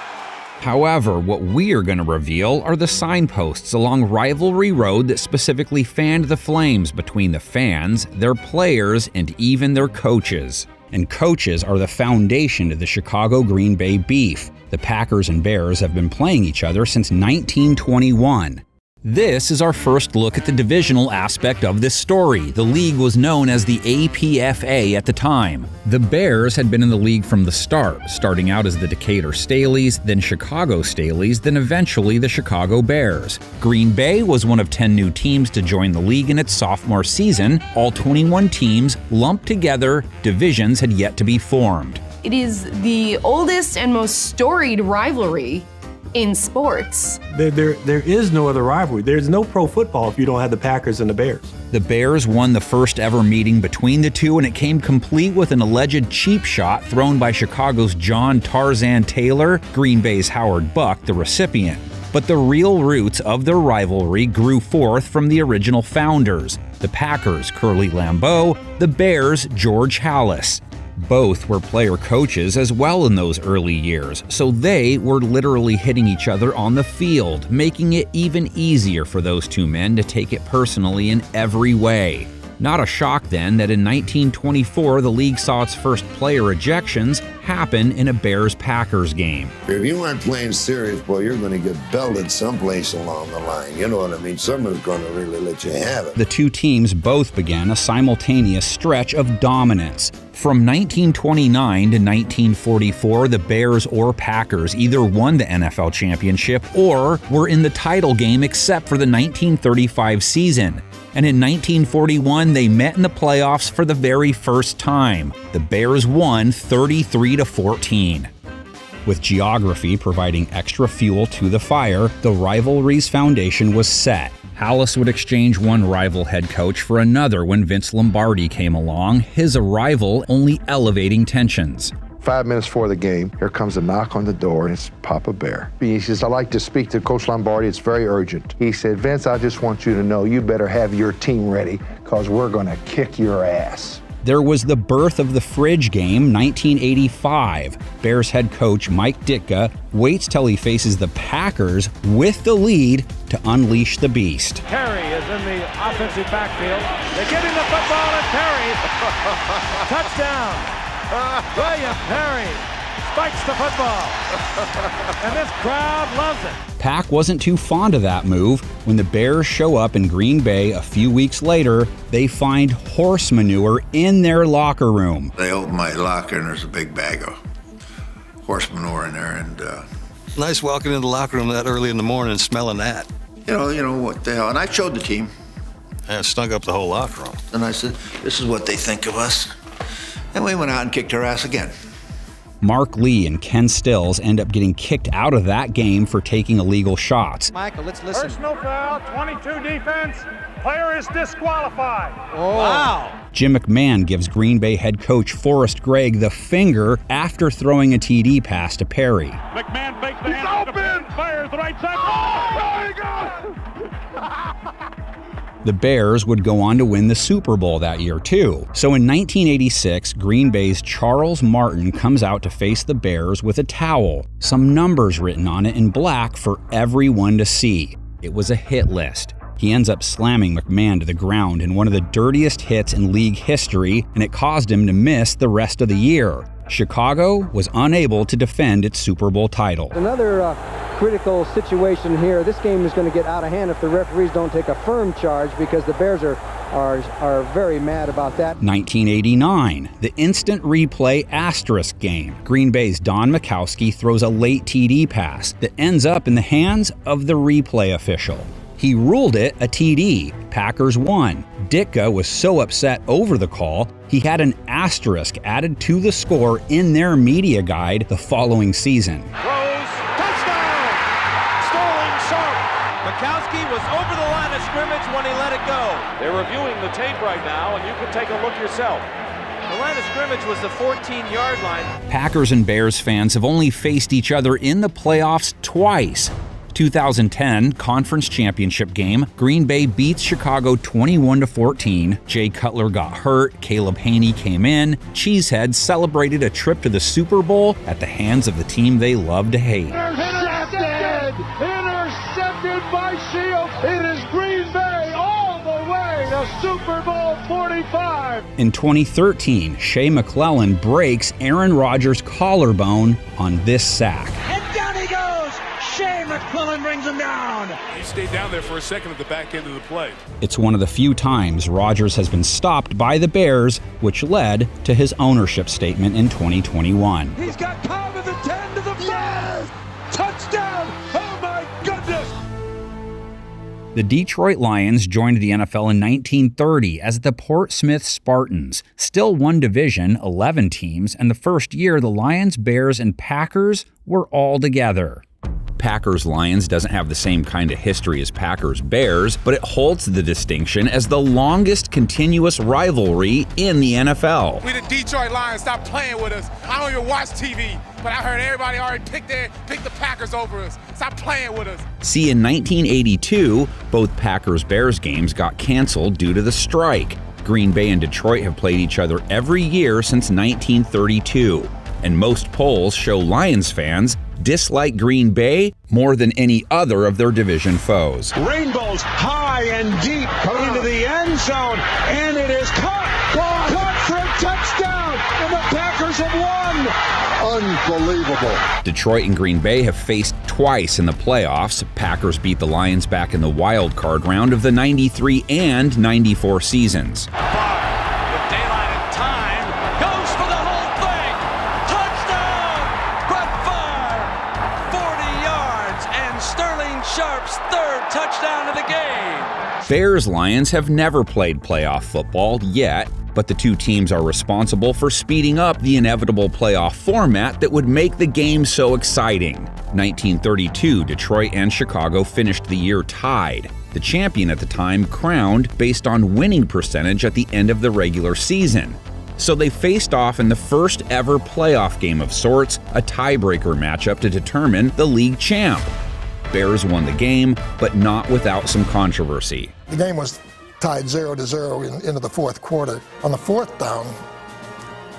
However, what we are going to reveal are the signposts along Rivalry Road that specifically fanned the flames between the fans, their players, and even their coaches. And coaches are the foundation to the Chicago-Green Bay beef. The Packers and Bears have been playing each other since 1921. This is our first look at the divisional aspect of this story. The league was known as the APFA at the time. The Bears had been in the league from the start, starting out as the Decatur Staleys, then Chicago Staleys, then eventually the Chicago Bears. Green Bay was one of 10 new teams to join the league in its sophomore season. All 21 teams lumped together, divisions had yet to be formed. It is the oldest and most storied rivalry in sports. There is no other rivalry. There's no pro football if you don't have the Packers and the Bears. The Bears won the first ever meeting between the two, and it came complete with an alleged cheap shot thrown by Chicago's John Tarzan Taylor, Green Bay's Howard Buck, the recipient. But the real roots of their rivalry grew forth from the original founders, the Packers' Curly Lambeau, the Bears' George Halas. Both were player coaches as well in those early years, so they were literally hitting each other on the field, making it even easier for those two men to take it personally in every way. Not a shock then that in 1924 the league saw its first player ejections happen in a Bears-Packers game. If you aren't playing serious, boy, you're going to get belted someplace along the line. You know what I mean? Someone's going to really let you have it. The two teams both began a simultaneous stretch of dominance. From 1929 to 1944, the Bears or Packers either won the NFL championship or were in the title game except for the 1935 season. And in 1941, they met in the playoffs for the very first time. The Bears won 33-14. With geography providing extra fuel to the fire, the rivalry's foundation was set. Halas would exchange one rival head coach for another when Vince Lombardi came along, his arrival only elevating tensions. 5 minutes before the game, here comes a knock on the door, and it's Papa Bear. He says, I'd like to speak to Coach Lombardi. It's very urgent. He said, Vince, I just want you to know you better have your team ready because we're going to kick your ass. There was the birth of the fridge game, 1985. Bears head coach Mike Ditka waits till he faces the Packers with the lead to unleash the beast. Perry is in the offensive backfield. They give him the football and Perry. Touchdown. William Perry spikes the football. And this crowd loves it. Pack wasn't too fond of that move. When the Bears show up in Green Bay a few weeks later, they find horse manure in their locker room. They open my locker and there's a big bag of horse manure in there. And nice walking in the locker room that early in the morning and smelling that. You know what the hell. And I showed the team. And it stunk up the whole locker room. And I said, this is what they think of us. And we went out and kicked her ass again. Mark Lee and Ken Stills end up getting kicked out of that game for taking illegal shots. Michael, let's listen. Personal foul, 22 defense. Player is disqualified. Oh. Wow. Jim McMahon gives Green Bay head coach Forrest Gregg the finger after throwing a TD pass to Perry. McMahon fakes the hand. Open. Fires the right side. Oh, there you go. The Bears would go on to win the Super Bowl that year, too. So in 1986, Green Bay's Charles Martin comes out to face the Bears with a towel, some numbers written on it in black for everyone to see. It was a hit list. He ends up slamming McMahon to the ground in one of the dirtiest hits in league history, and it caused him to miss the rest of the year. Chicago was unable to defend its Super Bowl title. Another critical situation here. This game is going to get out of hand if the referees don't take a firm charge, because the Bears are very mad about that. 1989, the instant replay asterisk game. Green Bay's Don Majkowski throws a late TD pass that ends up in the hands of the replay official. He ruled it a TD. Packers won. Ditka was so upset over the call, he had an asterisk added to the score in their media guide the following season. Majkowski was over the line of scrimmage when he let it go. They're reviewing the tape right now, and you can take a look yourself. The line of scrimmage was the 14-yard line. Packers and Bears fans have only faced each other in the playoffs twice. 2010 conference championship game, Green Bay beats Chicago 21-14. Jay Cutler got hurt, Caleb Haney came in. Cheeseheads celebrated a trip to the Super Bowl at the hands of the team they love to hate. Intercepted by Shields. It is Green Bay all the way to Super Bowl 45. In 2013, Shea McClellan breaks Aaron Rodgers' collarbone on this sack. And down he goes. Shea McClellan brings him down. He stayed down there for a second at the back end of the play. It's one of the few times Rodgers has been stopped by the Bears, which led to his ownership statement in 2021. He's got Cobb at the 10 to the 5. Touchdown. Oh my goodness. The Detroit Lions joined the NFL in 1930 as the Portsmouth Spartans. Still one division, 11 teams, and the first year the Lions, Bears, and Packers were all together. Packers-Lions doesn't have the same kind of history as Packers-Bears, but it holds the distinction as the longest continuous rivalry in the NFL. We the Detroit Lions, stop playing with us. I don't even watch TV, but I heard everybody already picked the Packers over us. Stop playing with us. See, in 1982, both Packers-Bears games got canceled due to the strike. Green Bay and Detroit have played each other every year since 1932, and most polls show Lions fans dislike Green Bay more than any other of their division foes. Rainbows high and deep into the end zone, and it is caught for a touchdown, and the Packers have won. Unbelievable. Detroit and Green Bay have faced twice in the playoffs. Packers beat the Lions back in the wild card round of the 93 and 94 seasons. Touchdown of the game. Bears-Lions have never played playoff football yet, but the two teams are responsible for speeding up the inevitable playoff format that would make the game so exciting. 1932, Detroit and Chicago finished the year tied. The champion at the time crowned based on winning percentage at the end of the regular season. So they faced off in the first ever playoff game of sorts, a tiebreaker matchup to determine the league champ. Bears won the game, but not without some controversy. The game was tied 0-0 into the fourth quarter. On the fourth down,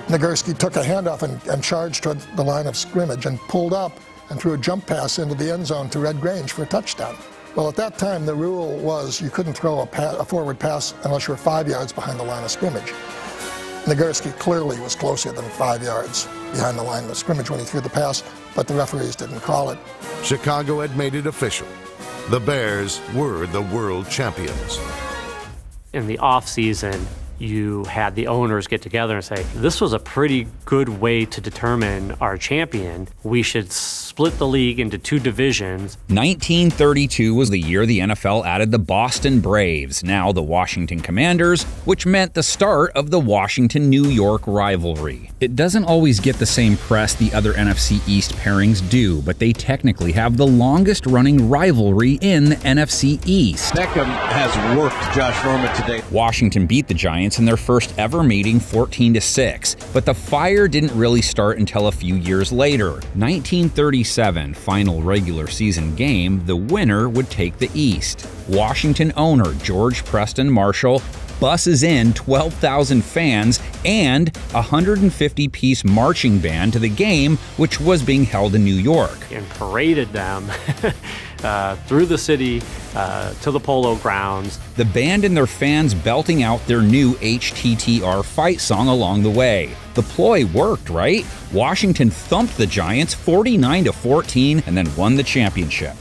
Nagurski took a handoff and charged toward the line of scrimmage and pulled up and threw a jump pass into the end zone to Red Grange for a touchdown. Well, at that time, the rule was you couldn't throw a forward pass unless you were 5 yards behind the line of scrimmage. Nagurski clearly was closer than 5 yards behind the line of scrimmage when he threw the pass, but the referees didn't call it. Chicago had made it official. The Bears were the world champions. In the offseason, you had the owners get together and say, this was a pretty good way to determine our champion. We should split the league into two divisions. 1932 was the year the NFL added the Boston Braves, now the Washington Commanders, which meant the start of the Washington-New York rivalry. It doesn't always get the same press the other NFC East pairings do, but they technically have the longest running rivalry in the NFC East. Beckham has worked Josh Norman today. Washington beat the Giants in their first ever meeting 14-6, but the fire didn't really start until a few years later. 1937 final regular season game, the winner would take the East. Washington owner George Preston Marshall busses in 12,000 fans and a 150-piece marching band to the game, which was being held in New York. And paraded them through the city to the Polo Grounds. The band and their fans belting out their new HTTR fight song along the way. The ploy worked, right? Washington thumped the Giants 49-14 and then won the championship.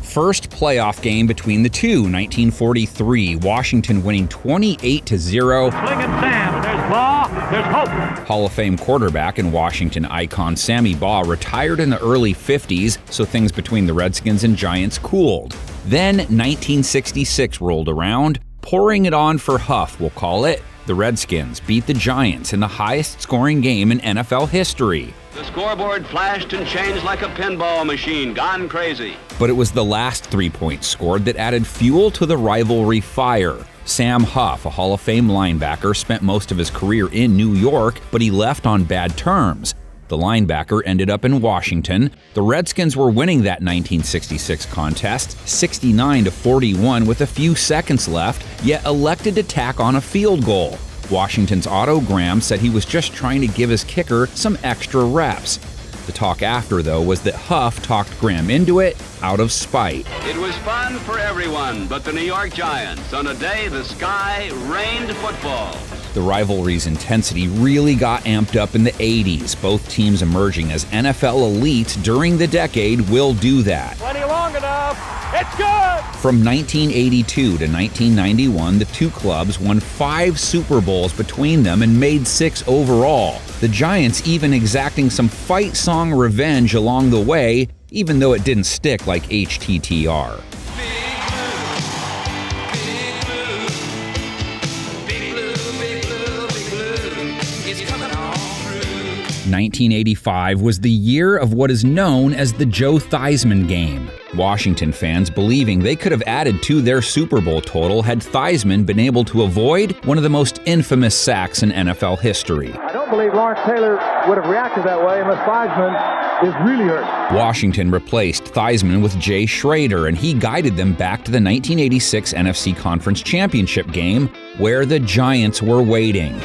First playoff game between the two, 1943, Washington winning 28-0. Sam, there's Baugh, there's hope. Hall of Fame quarterback and Washington icon Sammy Baugh retired in the early 50s, so things between the Redskins and Giants cooled. Then 1966 rolled around, pouring it on for Huff, we'll call it. The Redskins beat the Giants in the highest scoring game in NFL history. The scoreboard flashed and changed like a pinball machine, gone crazy. But it was the last 3 points scored that added fuel to the rivalry fire. Sam Huff, a Hall of Fame linebacker, spent most of his career in New York, but he left on bad terms. The linebacker ended up in Washington. The Redskins were winning that 1966 contest, 69-41 with a few seconds left, yet elected to tack on a field goal. Washington's Otto Graham said he was just trying to give his kicker some extra reps. The talk after, though, was that Huff talked Graham into it out of spite. It was fun for everyone but the New York Giants on a day the sky rained football. The rivalry's intensity really got amped up in the 80s. Both teams emerging as NFL elites during the decade will do that. Plenty long enough. It's good! From 1982 to 1991, the two clubs won 5 Super Bowls between them and made 6 overall. The Giants even exacting some fight song revenge along the way, even though it didn't stick like HTTR. 1985 was the year of what is known as the Joe Theismann game. Washington fans believing they could have added to their Super Bowl total had Theismann been able to avoid one of the most infamous sacks in NFL history. I don't believe Lawrence Taylor would have reacted that way unless Theismann is really hurt. Washington replaced Theismann with Jay Schrader, and he guided them back to the 1986 NFC Conference Championship game, where the Giants were waiting.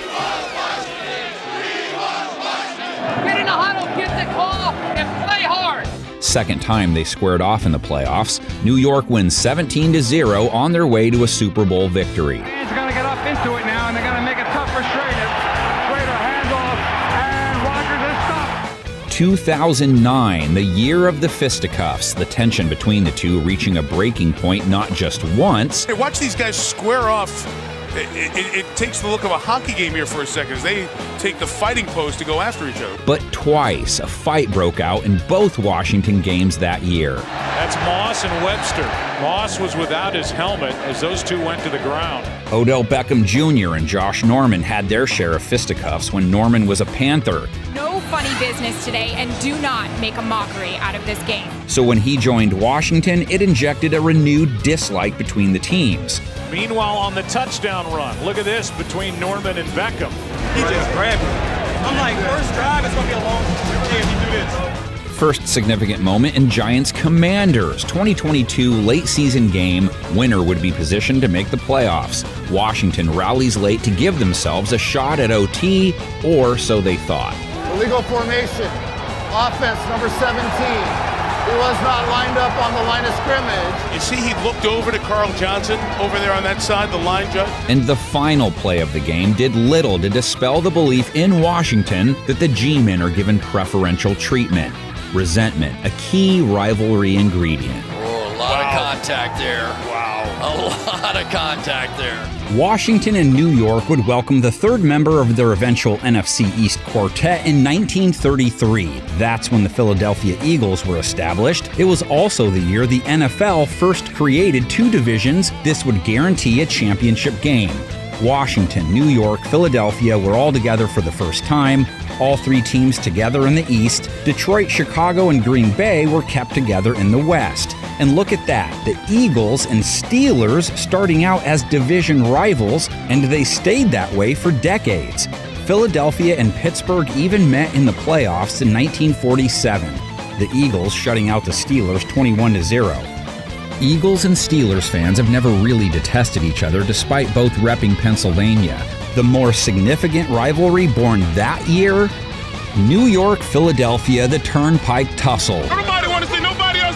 Second time they squared off in the playoffs, New York wins 17-0 on their way to a Super Bowl victory. Fans are going to get up into it now, and they're going to make it tough for Schrader. Schrader handoff, and Rodgers is stopped. 2009, the year of the fisticuffs, the tension between the two reaching a breaking point not just once. Hey, watch these guys square off. It takes the look of a hockey game here for a second as they take the fighting pose to go after each other. But twice, a fight broke out in both Washington games that year. That's Moss and Webster. Moss was without his helmet as those two went to the ground. Odell Beckham Jr. and Josh Norman had their share of fisticuffs when Norman was a Panther. No funny business today, and do not make a mockery out of this game. So when he joined Washington, it injected a renewed dislike between the teams. Meanwhile, on the touchdown run, look at this between Norman and Beckham. He just grabbed me. I'm like, first drive, it's going to be a long game if you do this. First significant moment in Giants Commanders 2022 late season game. Winner would be positioned to make the playoffs. Washington rallies late to give themselves a shot at OT, or so they thought. Illegal formation. Offense number 17. He was not lined up on the line of scrimmage. You see, he looked over to Carl Johnson over there on that side, the line judge. And the final play of the game did little to dispel the belief in Washington that the G-men are given preferential treatment. Resentment, a key rivalry ingredient. Oh, a lot of contact there. Wow. A lot of contact there. Washington and New York would welcome the third member of their eventual NFC East quartet in 1933. That's when the Philadelphia Eagles were established. It was also the year the NFL first created 2 divisions. This would guarantee a championship game. Washington, New York, Philadelphia were all together for the first time. All 3 teams together in the East. Detroit, Chicago, and Green Bay were kept together in the West. And look at that, the Eagles and Steelers starting out as division rivals, and they stayed that way for decades. Philadelphia and Pittsburgh even met in the playoffs in 1947. The Eagles shutting out the Steelers 21-0. Eagles and Steelers fans have never really detested each other despite both repping Pennsylvania. The more significant rivalry born that year? New York, Philadelphia, the Turnpike Tussle. Everybody want to see nobody else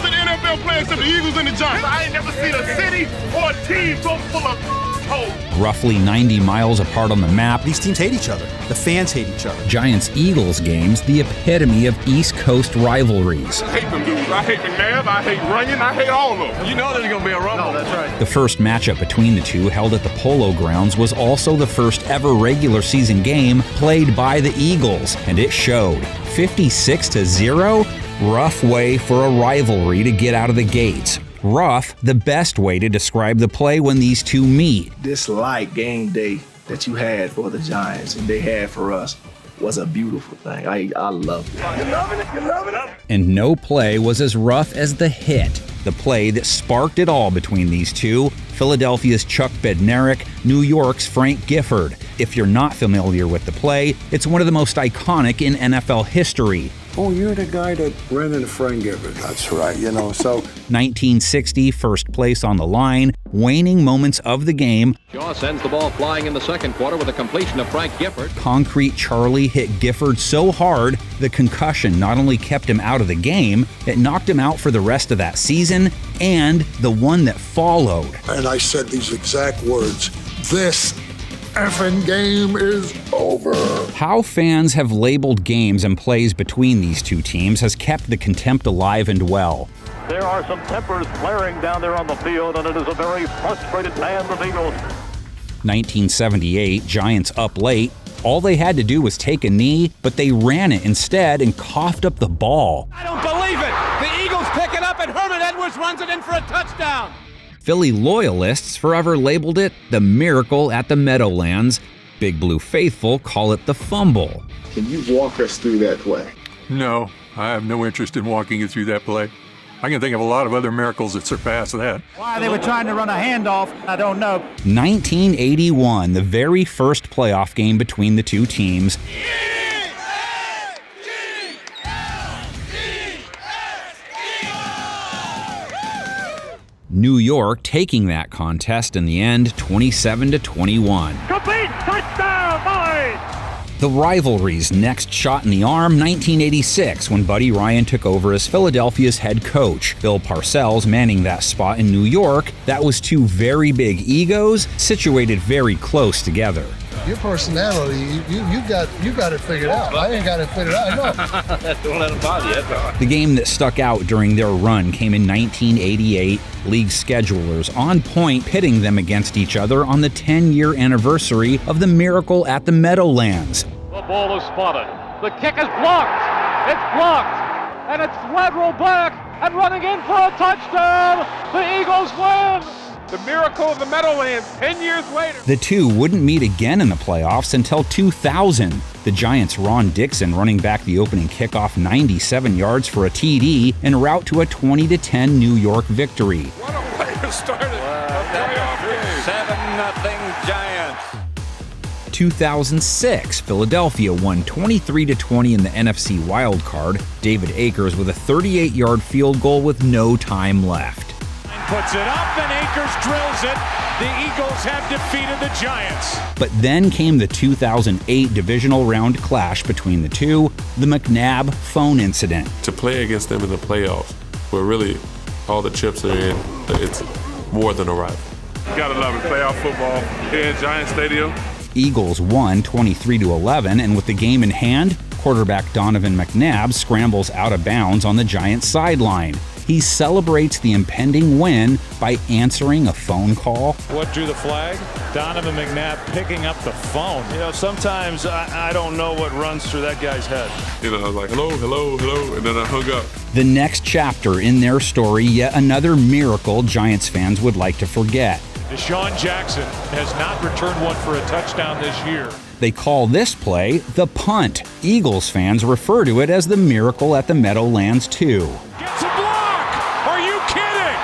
NFL playing except the Eagles and the Giants. I ain't never seen a city or a team so full of hoes. Roughly 90 miles apart on the map, these teams hate each other. The fans hate each other. Giants-Eagles games, the epitome of East Coast rivalries. I hate them dudes. I hate McNabb. I hate Runyon. I hate all of them. You know there's going to be a rumble. No, that's right. The first matchup between the two, held at the Polo Grounds, was also the first ever regular season game played by the Eagles, and it showed. 56-0? Rough way for a rivalry to get out of the gates. Rough, the best way to describe the play when these two meet. This light game day that you had for the Giants and they had for us was a beautiful thing. I loved it. You loving it? You loving it? And no play was as rough as the hit, the play that sparked it all between these two, Philadelphia's Chuck Bednarik, New York's Frank Gifford. If you're not familiar with the play, it's one of the most iconic in NFL history. Oh, you're the guy that ran into Frank Gifford. That's right, so. 1960, first place on the line, waning moments of the game. Shaw sends the ball flying in the second quarter with a completion of Frank Gifford. Concrete Charlie hit Gifford so hard, the concussion not only kept him out of the game, it knocked him out for the rest of that season and the one that followed. And I said these exact words, this effing game is over. How fans have labeled games and plays between these two teams has kept the contempt alive and well. There are some tempers flaring down there on the field, and it is a very frustrated band of Eagles. 1978, Giants up late. All they had to do was take a knee, but they ran it instead and coughed up the ball. I don't believe it. The Eagles pick it up, and Herman Edwards runs it in for a touchdown. Philly loyalists forever labeled it the miracle at the Meadowlands. Big Blue faithful call it the fumble. Can you walk us through that play? No, I have no interest in walking you through that play. I can think of a lot of other miracles that surpass that. Why they were trying to run a handoff, I don't know. 1981, the very first playoff game between the two teams. New York taking that contest in the end, 27-21. Complete touchdown, boys! The rivalry's next shot in the arm, 1986, when Buddy Ryan took over as Philadelphia's head coach. Bill Parcells manning that spot in New York. That was two very big egos situated very close together. Your personality, you got it figured out. I ain't got it figured out. No. Don't let them bother you. That's all. The game that stuck out during their run came in 1988. League schedulers on point pitting them against each other on the 10-year anniversary of the miracle at the Meadowlands. The ball is spotted. The kick is blocked. It's blocked. And it's lateral back and running in for a touchdown. The Eagles win. The miracle of the Meadowlands 10 years later. The two wouldn't meet again in the playoffs until 2000. The Giants' Ron Dixon running back the opening kickoff 97 yards for a TD en route to a 20-10 New York victory. What a way to start it. 7-0 Giants. 2006, Philadelphia won 23-20 in the NFC wild card. David Akers with a 38-yard field goal with no time left. Puts it up and Akers drills it. The Eagles have defeated the Giants. But then came the 2008 divisional round clash between the two, the McNabb phone incident. To play against them in the playoffs, where really all the chips are in, it's more than a rival. You gotta love it. Playoff football here at Giant Stadium. Eagles won 23-11, and with the game in hand, quarterback Donovan McNabb scrambles out of bounds on the Giants sideline. He celebrates the impending win by answering a phone call. What drew the flag? Donovan McNabb picking up the phone. You know, sometimes I don't know what runs through that guy's head. You know, I was like, hello, hello, hello, and then I hung up. The next chapter in their story, yet another miracle Giants fans would like to forget. Deshaun Jackson has not returned one for a touchdown this year. They call this play the punt. Eagles fans refer to it as the miracle at the Meadowlands too. Gets a block! Are you kidding?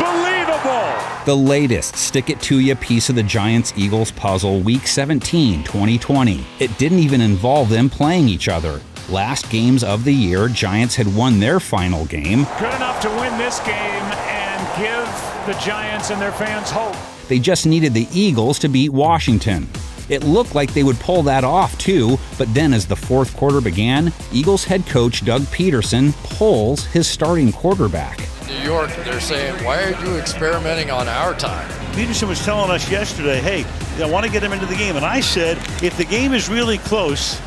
Unbelievable! The latest stick-it-to-you piece of the Giants-Eagles puzzle, Week 17, 2020. It didn't even involve them playing each other. Last games of the year, Giants had won their final game. Good enough to win this game and give the Giants and their fans hope. They just needed the Eagles to beat Washington. It looked like they would pull that off too, but then as the fourth quarter began, Eagles head coach Doug Peterson pulls his starting quarterback. New York, they're saying, why are you experimenting on our time? Peterson was telling us yesterday, hey, I want to get him into the game. And I said, if the game is really close,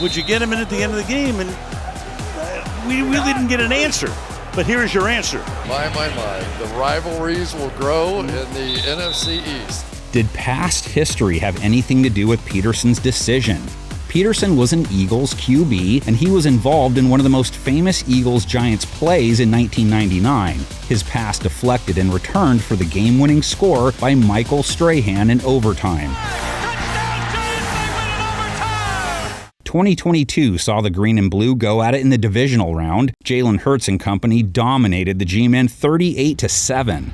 would you get him in at the end of the game? And we really didn't get an answer. But here's your answer. My. The rivalries will grow in the NFC East. Did past history have anything to do with Peterson's decision? Peterson was an Eagles QB, and he was involved in one of the most famous Eagles-Giants plays in 1999. His pass deflected and returned for the game-winning score by Michael Strahan in overtime. 2022 saw the green and blue go at it in the divisional round. Jalen Hurts and company dominated the G-men 38-7.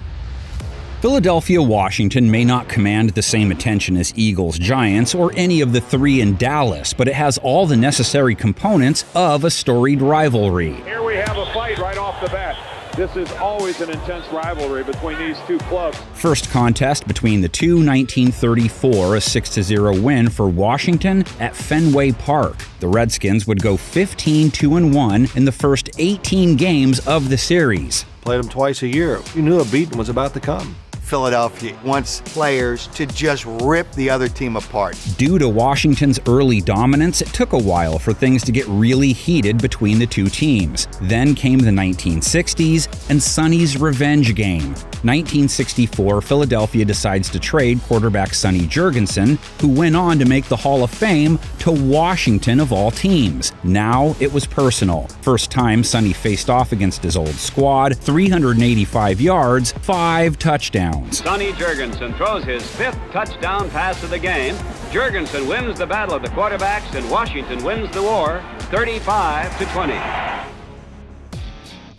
Philadelphia, Washington may not command the same attention as Eagles, Giants, or any of the three in Dallas, but it has all the necessary components of a storied rivalry. Here we have a fight right off the bat. This is always an intense rivalry between these two clubs. First contest between the two, 1934, a 6-0 win for Washington at Fenway Park. The Redskins would go 15-2-1 in the first 18 games of the series. Played them twice a year. You knew a beating was about to come. Philadelphia wants players to just rip the other team apart. Due to Washington's early dominance, it took a while for things to get really heated between the two teams. Then came the 1960s and Sonny's revenge game. 1964, Philadelphia decides to trade quarterback Sonny Jurgensen, who went on to make the Hall of Fame, to Washington of all teams. Now it was personal. First time Sonny faced off against his old squad, 385 yards, 5 touchdowns. Sonny Jurgensen throws his 5th touchdown pass of the game. Jurgensen wins the battle of the quarterbacks, and Washington wins the war 35-20.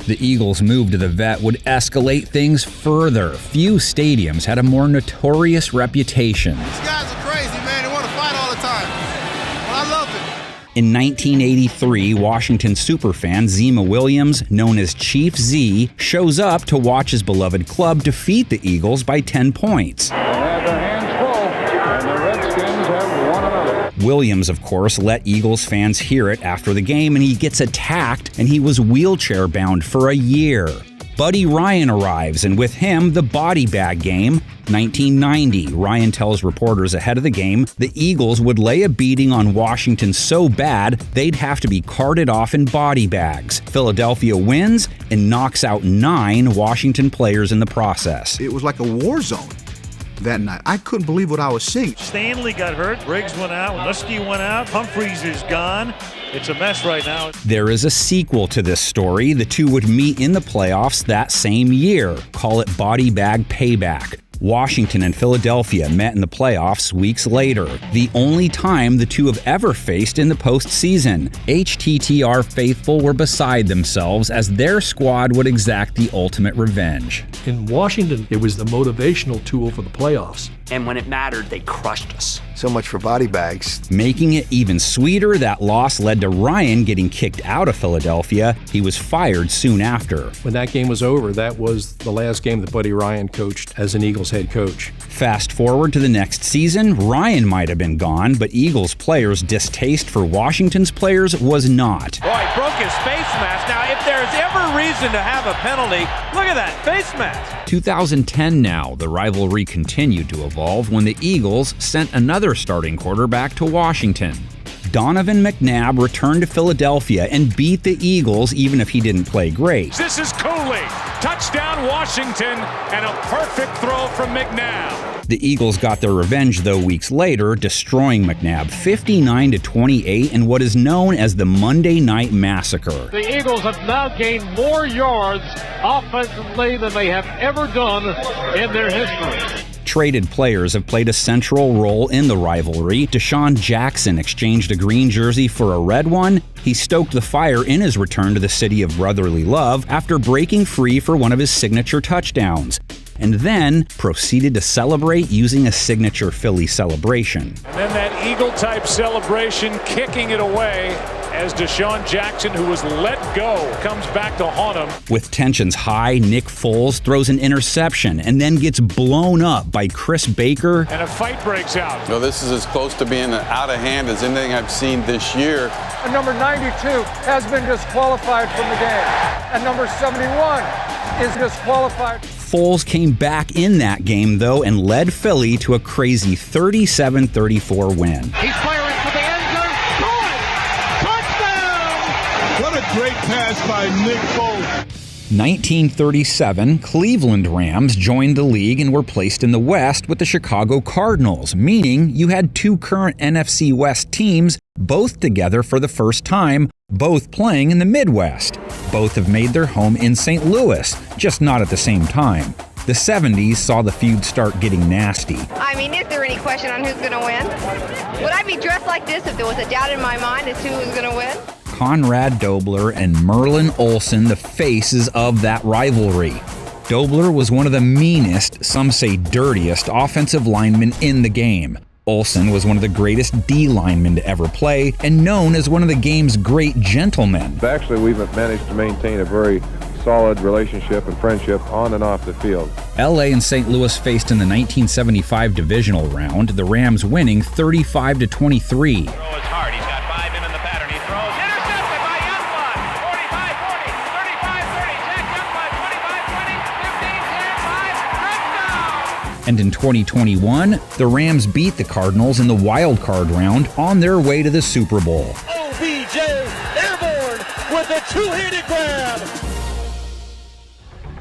The Eagles' move to the vet would escalate things further. Few stadiums had a more notorious reputation. These guys are crazy, man. They want to fight all the time. But I love it. In 1983, Washington superfan Zema Williams, known as Chief Z, shows up to watch his beloved club defeat the Eagles by 10 points. They have their hands full, and the Redskins have one another. Williams, of course, let Eagles fans hear it after the game, and he gets attacked, and he was wheelchair-bound for a year. Buddy Ryan arrives, and with him, the body bag game. 1990, Ryan tells reporters ahead of the game the Eagles would lay a beating on Washington so bad they'd have to be carted off in body bags. Philadelphia wins and knocks out 9 Washington players in the process. It was like a war zone that night. I couldn't believe what I was seeing. Stanley got hurt, Briggs went out, Lusky went out, Humphreys is gone. It's a mess right now. There is a sequel to this story. The two would meet in the playoffs that same year. Call it Body Bag Payback. Washington and Philadelphia met in the playoffs weeks later, the only time the two have ever faced in the postseason. HTTR faithful were beside themselves as their squad would exact the ultimate revenge. In Washington, it was the motivational tool for the playoffs. And when it mattered, they crushed us. So much for body bags. Making it even sweeter, that loss led to Ryan getting kicked out of Philadelphia. He was fired soon after. When that game was over, that was the last game that Buddy Ryan coached as an Eagles head coach. Fast forward to the next season, Ryan might have been gone, but Eagles players' distaste for Washington's players was not. Boy, he broke his face mask. Now, if there's ever reason to have a penalty, look at that face mask. 2010 now, the rivalry continued to evolve when the Eagles sent another starting quarterback to Washington. Donovan McNabb returned to Philadelphia and beat the Eagles even if he didn't play great. This is Cooley. Touchdown Washington, and a perfect throw from McNabb. The Eagles got their revenge, though, weeks later, destroying McNabb 59-28 in what is known as the Monday Night Massacre. The Eagles have now gained more yards offensively than they have ever done in their history. Traded players have played a central role in the rivalry. Deshaun Jackson exchanged a green jersey for a red one. He stoked the fire in his return to the city of brotherly love after breaking free for one of his signature touchdowns, and then proceeded to celebrate using a signature Philly celebration. And then that Eagle-type celebration, kicking it away as Deshaun Jackson, who was let go, comes back to haunt him. With tensions high, Nick Foles throws an interception and then gets blown up by Chris Baker. And a fight breaks out. No, this is as close to being out of hand as anything I've seen this year. And number 92 has been disqualified from the game. And number 71 is disqualified. Foles came back in that game, though, and led Philly to a crazy 37-34 win. He's firing for the end zone. Touchdown! What a great pass by Nick Foles. 1937, Cleveland Rams joined the league and were placed in the West with the Chicago Cardinals, meaning you had two current NFC West teams, both together for the first time, both playing in the Midwest. Both have made their home in St. Louis, just not at the same time. The 70s saw the feud start getting nasty. I mean, is there any question on who's going to win? Would I be dressed like this if there was a doubt in my mind as to who was going to win? Conrad Dobler and Merlin Olsen, the faces of that rivalry. Dobler was one of the meanest, some say dirtiest, offensive linemen in the game. Olsen was one of the greatest D linemen to ever play and known as one of the game's great gentlemen. Actually, we've managed to maintain a very solid relationship and friendship on and off the field. LA and St. Louis faced in the 1975 Divisional round, the Rams winning 35-23. Throw is hard. He's got 5 in the pattern. He throws. Intercepted by Youngblood. 45-40. Jack Youngblood. 25-20. 15-10. 5. Touchdown! And in 2021, the Rams beat the Cardinals in the wild card round on their way to the Super Bowl. OBJ airborne with a two-handed grab.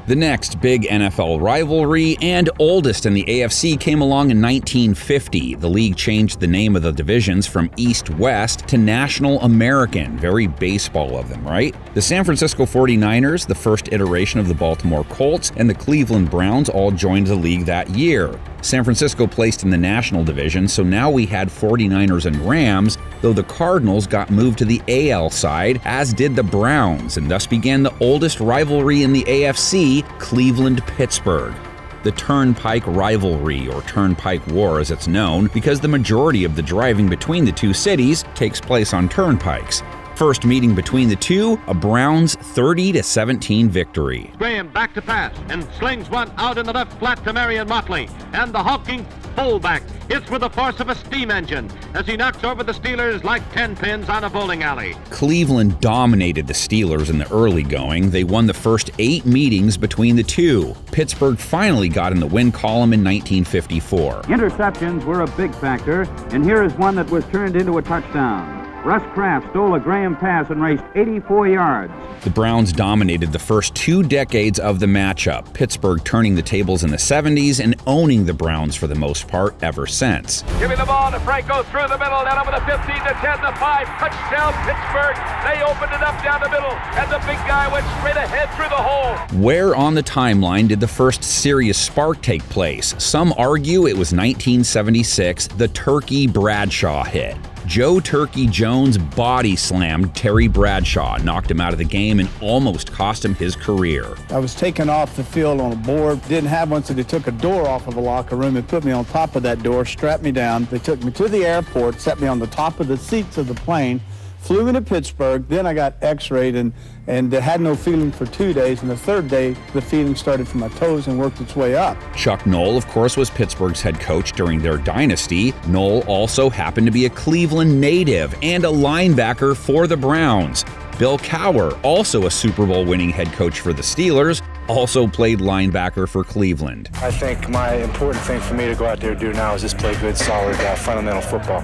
The next big NFL rivalry and oldest in the AFC came along in 1950. The league changed the name of the divisions from East West to National American. Very baseball of them, right? The San Francisco 49ers, the first iteration of the Baltimore Colts, and the Cleveland Browns all joined the league that year. San Francisco placed in the National Division, so now we had 49ers and Rams, though the Cardinals got moved to the AL side, as did the Browns, and thus began the oldest rivalry in the AFC, Cleveland-Pittsburgh. The Turnpike Rivalry, or Turnpike War as it's known, because the majority of the driving between the two cities takes place on turnpikes. First meeting between the two, a Browns 30-17 victory. Graham back to pass and slings one out in the left flat to Marion Motley. And the hulking fullback hits with the force of a steam engine as he knocks over the Steelers like 10 pins on a bowling alley. Cleveland dominated the Steelers in the early going. They won the first 8 meetings between the two. Pittsburgh finally got in the win column in 1954. Interceptions were a big factor, and here is one that was turned into a touchdown. Russ Kraft stole a Graham pass and raced 84 yards. The Browns dominated the first 2 decades of the matchup, Pittsburgh turning the tables in the 70s and owning the Browns for the most part ever since. Giving the ball to Franco through the middle, down over the 15 to 10 to 5. Touchdown Pittsburgh. They opened it up down the middle, and the big guy went straight ahead through the hole. Where on the timeline did the first serious spark take place? Some argue it was 1976, the Turkey Bradshaw hit. Joe Turkey Jones body slammed Terry Bradshaw, knocked him out of the game, and almost cost him his career. I was taken off the field on a board, didn't have one, so they took a door off of a locker room and put me on top of that door, strapped me down. They took me to the airport, set me on the top of the seats of the plane, flew me to Pittsburgh. Then I got x-rayed and had no feeling for 2 days. And the third day, the feeling started from my toes and worked its way up. Chuck Noll, of course, was Pittsburgh's head coach during their dynasty. Noll also happened to be a Cleveland native and a linebacker for the Browns. Bill Cowher, also a Super Bowl winning head coach for the Steelers, also played linebacker for Cleveland. I think my important thing for me to go out there and do now is just play good, solid, fundamental football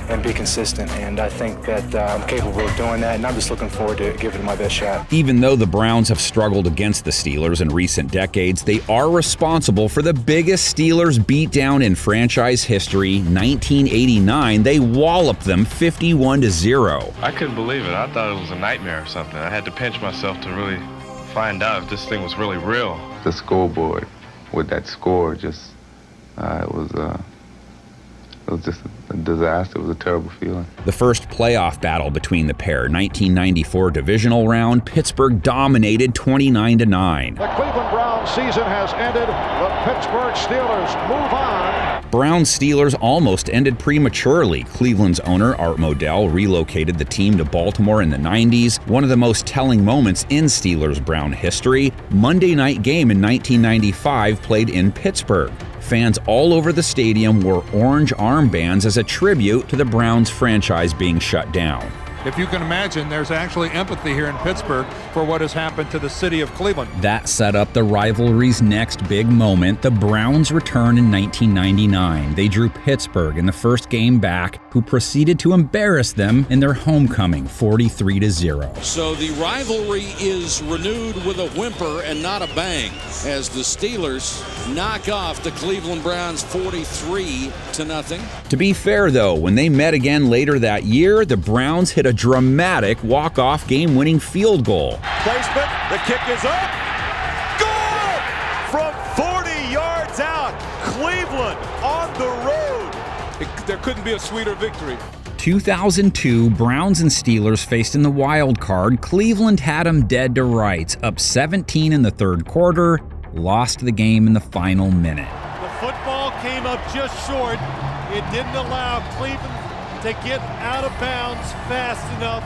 and be consistent. And I think that I'm capable of doing that, and I'm just looking forward to giving it my best shot. Even though the Browns have struggled against the Steelers in recent decades, they are responsible for the biggest Steelers beatdown in franchise history. 1989, they walloped them 51-0. I couldn't believe it. I thought it was a nightmare or something. I had to pinch myself to really find out if this thing was really real. The scoreboard with that score just, it was just a disaster. It was a terrible feeling. The first playoff battle between the pair, 1994 Divisional round, Pittsburgh dominated 29-9. The Cleveland Browns season has ended. The Pittsburgh Steelers move on. Browns-Steelers almost ended prematurely. Cleveland's owner, Art Modell, relocated the team to Baltimore in the 90s. One of the most telling moments in Steelers-Brown history, Monday night game in 1995 played in Pittsburgh. Fans all over the stadium wore orange armbands as a tribute to the Browns franchise being shut down. if you can imagine, there's actually empathy here in Pittsburgh for what has happened to the city of Cleveland. That set up the rivalry's next big moment, the Browns' return in 1999. They drew Pittsburgh in the first game back, who proceeded to embarrass them in their homecoming, 43-0. So the rivalry is renewed with a whimper and not a bang, as the Steelers knock off the Cleveland Browns 43-0. To be fair, though, when they met again later that year, the Browns hit a dramatic walk-off game-winning field goal. Placement, the kick is up. Goal! From 40 yards out, Cleveland on the road. There couldn't be a sweeter victory. 2002, Browns and Steelers faced in the wild card. Cleveland had them dead to rights, up 17 in the third quarter, lost the game in the final minute. The football came up just short. It didn't allow Cleveland to get out of bounds fast enough.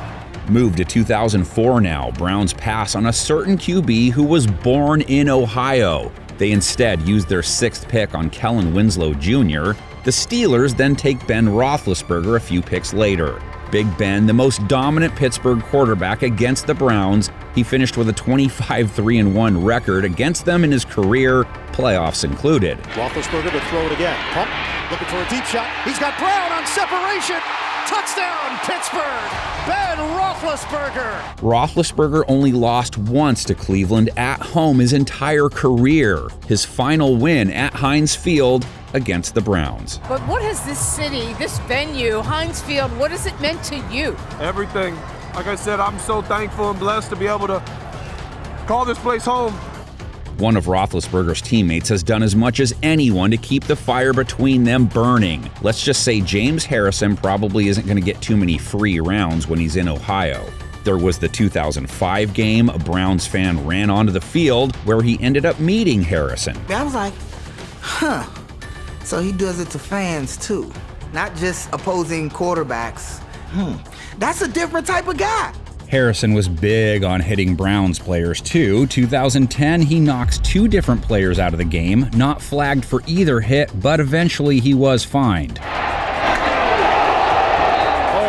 Move to 2004 now. Browns pass on a certain QB who was born in Ohio. They instead used their 6th pick on Kellen Winslow Jr. The Steelers then take Ben Roethlisberger a few picks later. Big Ben, the most dominant Pittsburgh quarterback against the Browns, he finished with a 25-3-1 record against them in his career, playoffs included. Roethlisberger to throw it again. Pump, looking for a deep shot. He's got Brown on separation. Touchdown, Pittsburgh! Ben Roethlisberger! Roethlisberger only lost once to Cleveland at home his entire career. His final win at Heinz Field against the Browns. But what has this city, this venue, Heinz Field, what has it meant to you? Everything. Like I said, I'm so thankful and blessed to be able to call this place home. One of Roethlisberger's teammates has done as much as anyone to keep the fire between them burning. Let's just say James Harrison probably isn't going to get too many free rounds when he's in Ohio. There was the 2005 game. A Browns fan ran onto the field where he ended up meeting Harrison. I was like, so he does it to fans too, not just opposing quarterbacks. That's a different type of guy. Harrison was big on hitting Browns players too. 2010, he knocks 2 different players out of the game, not flagged for either hit, but eventually he was fined. Oh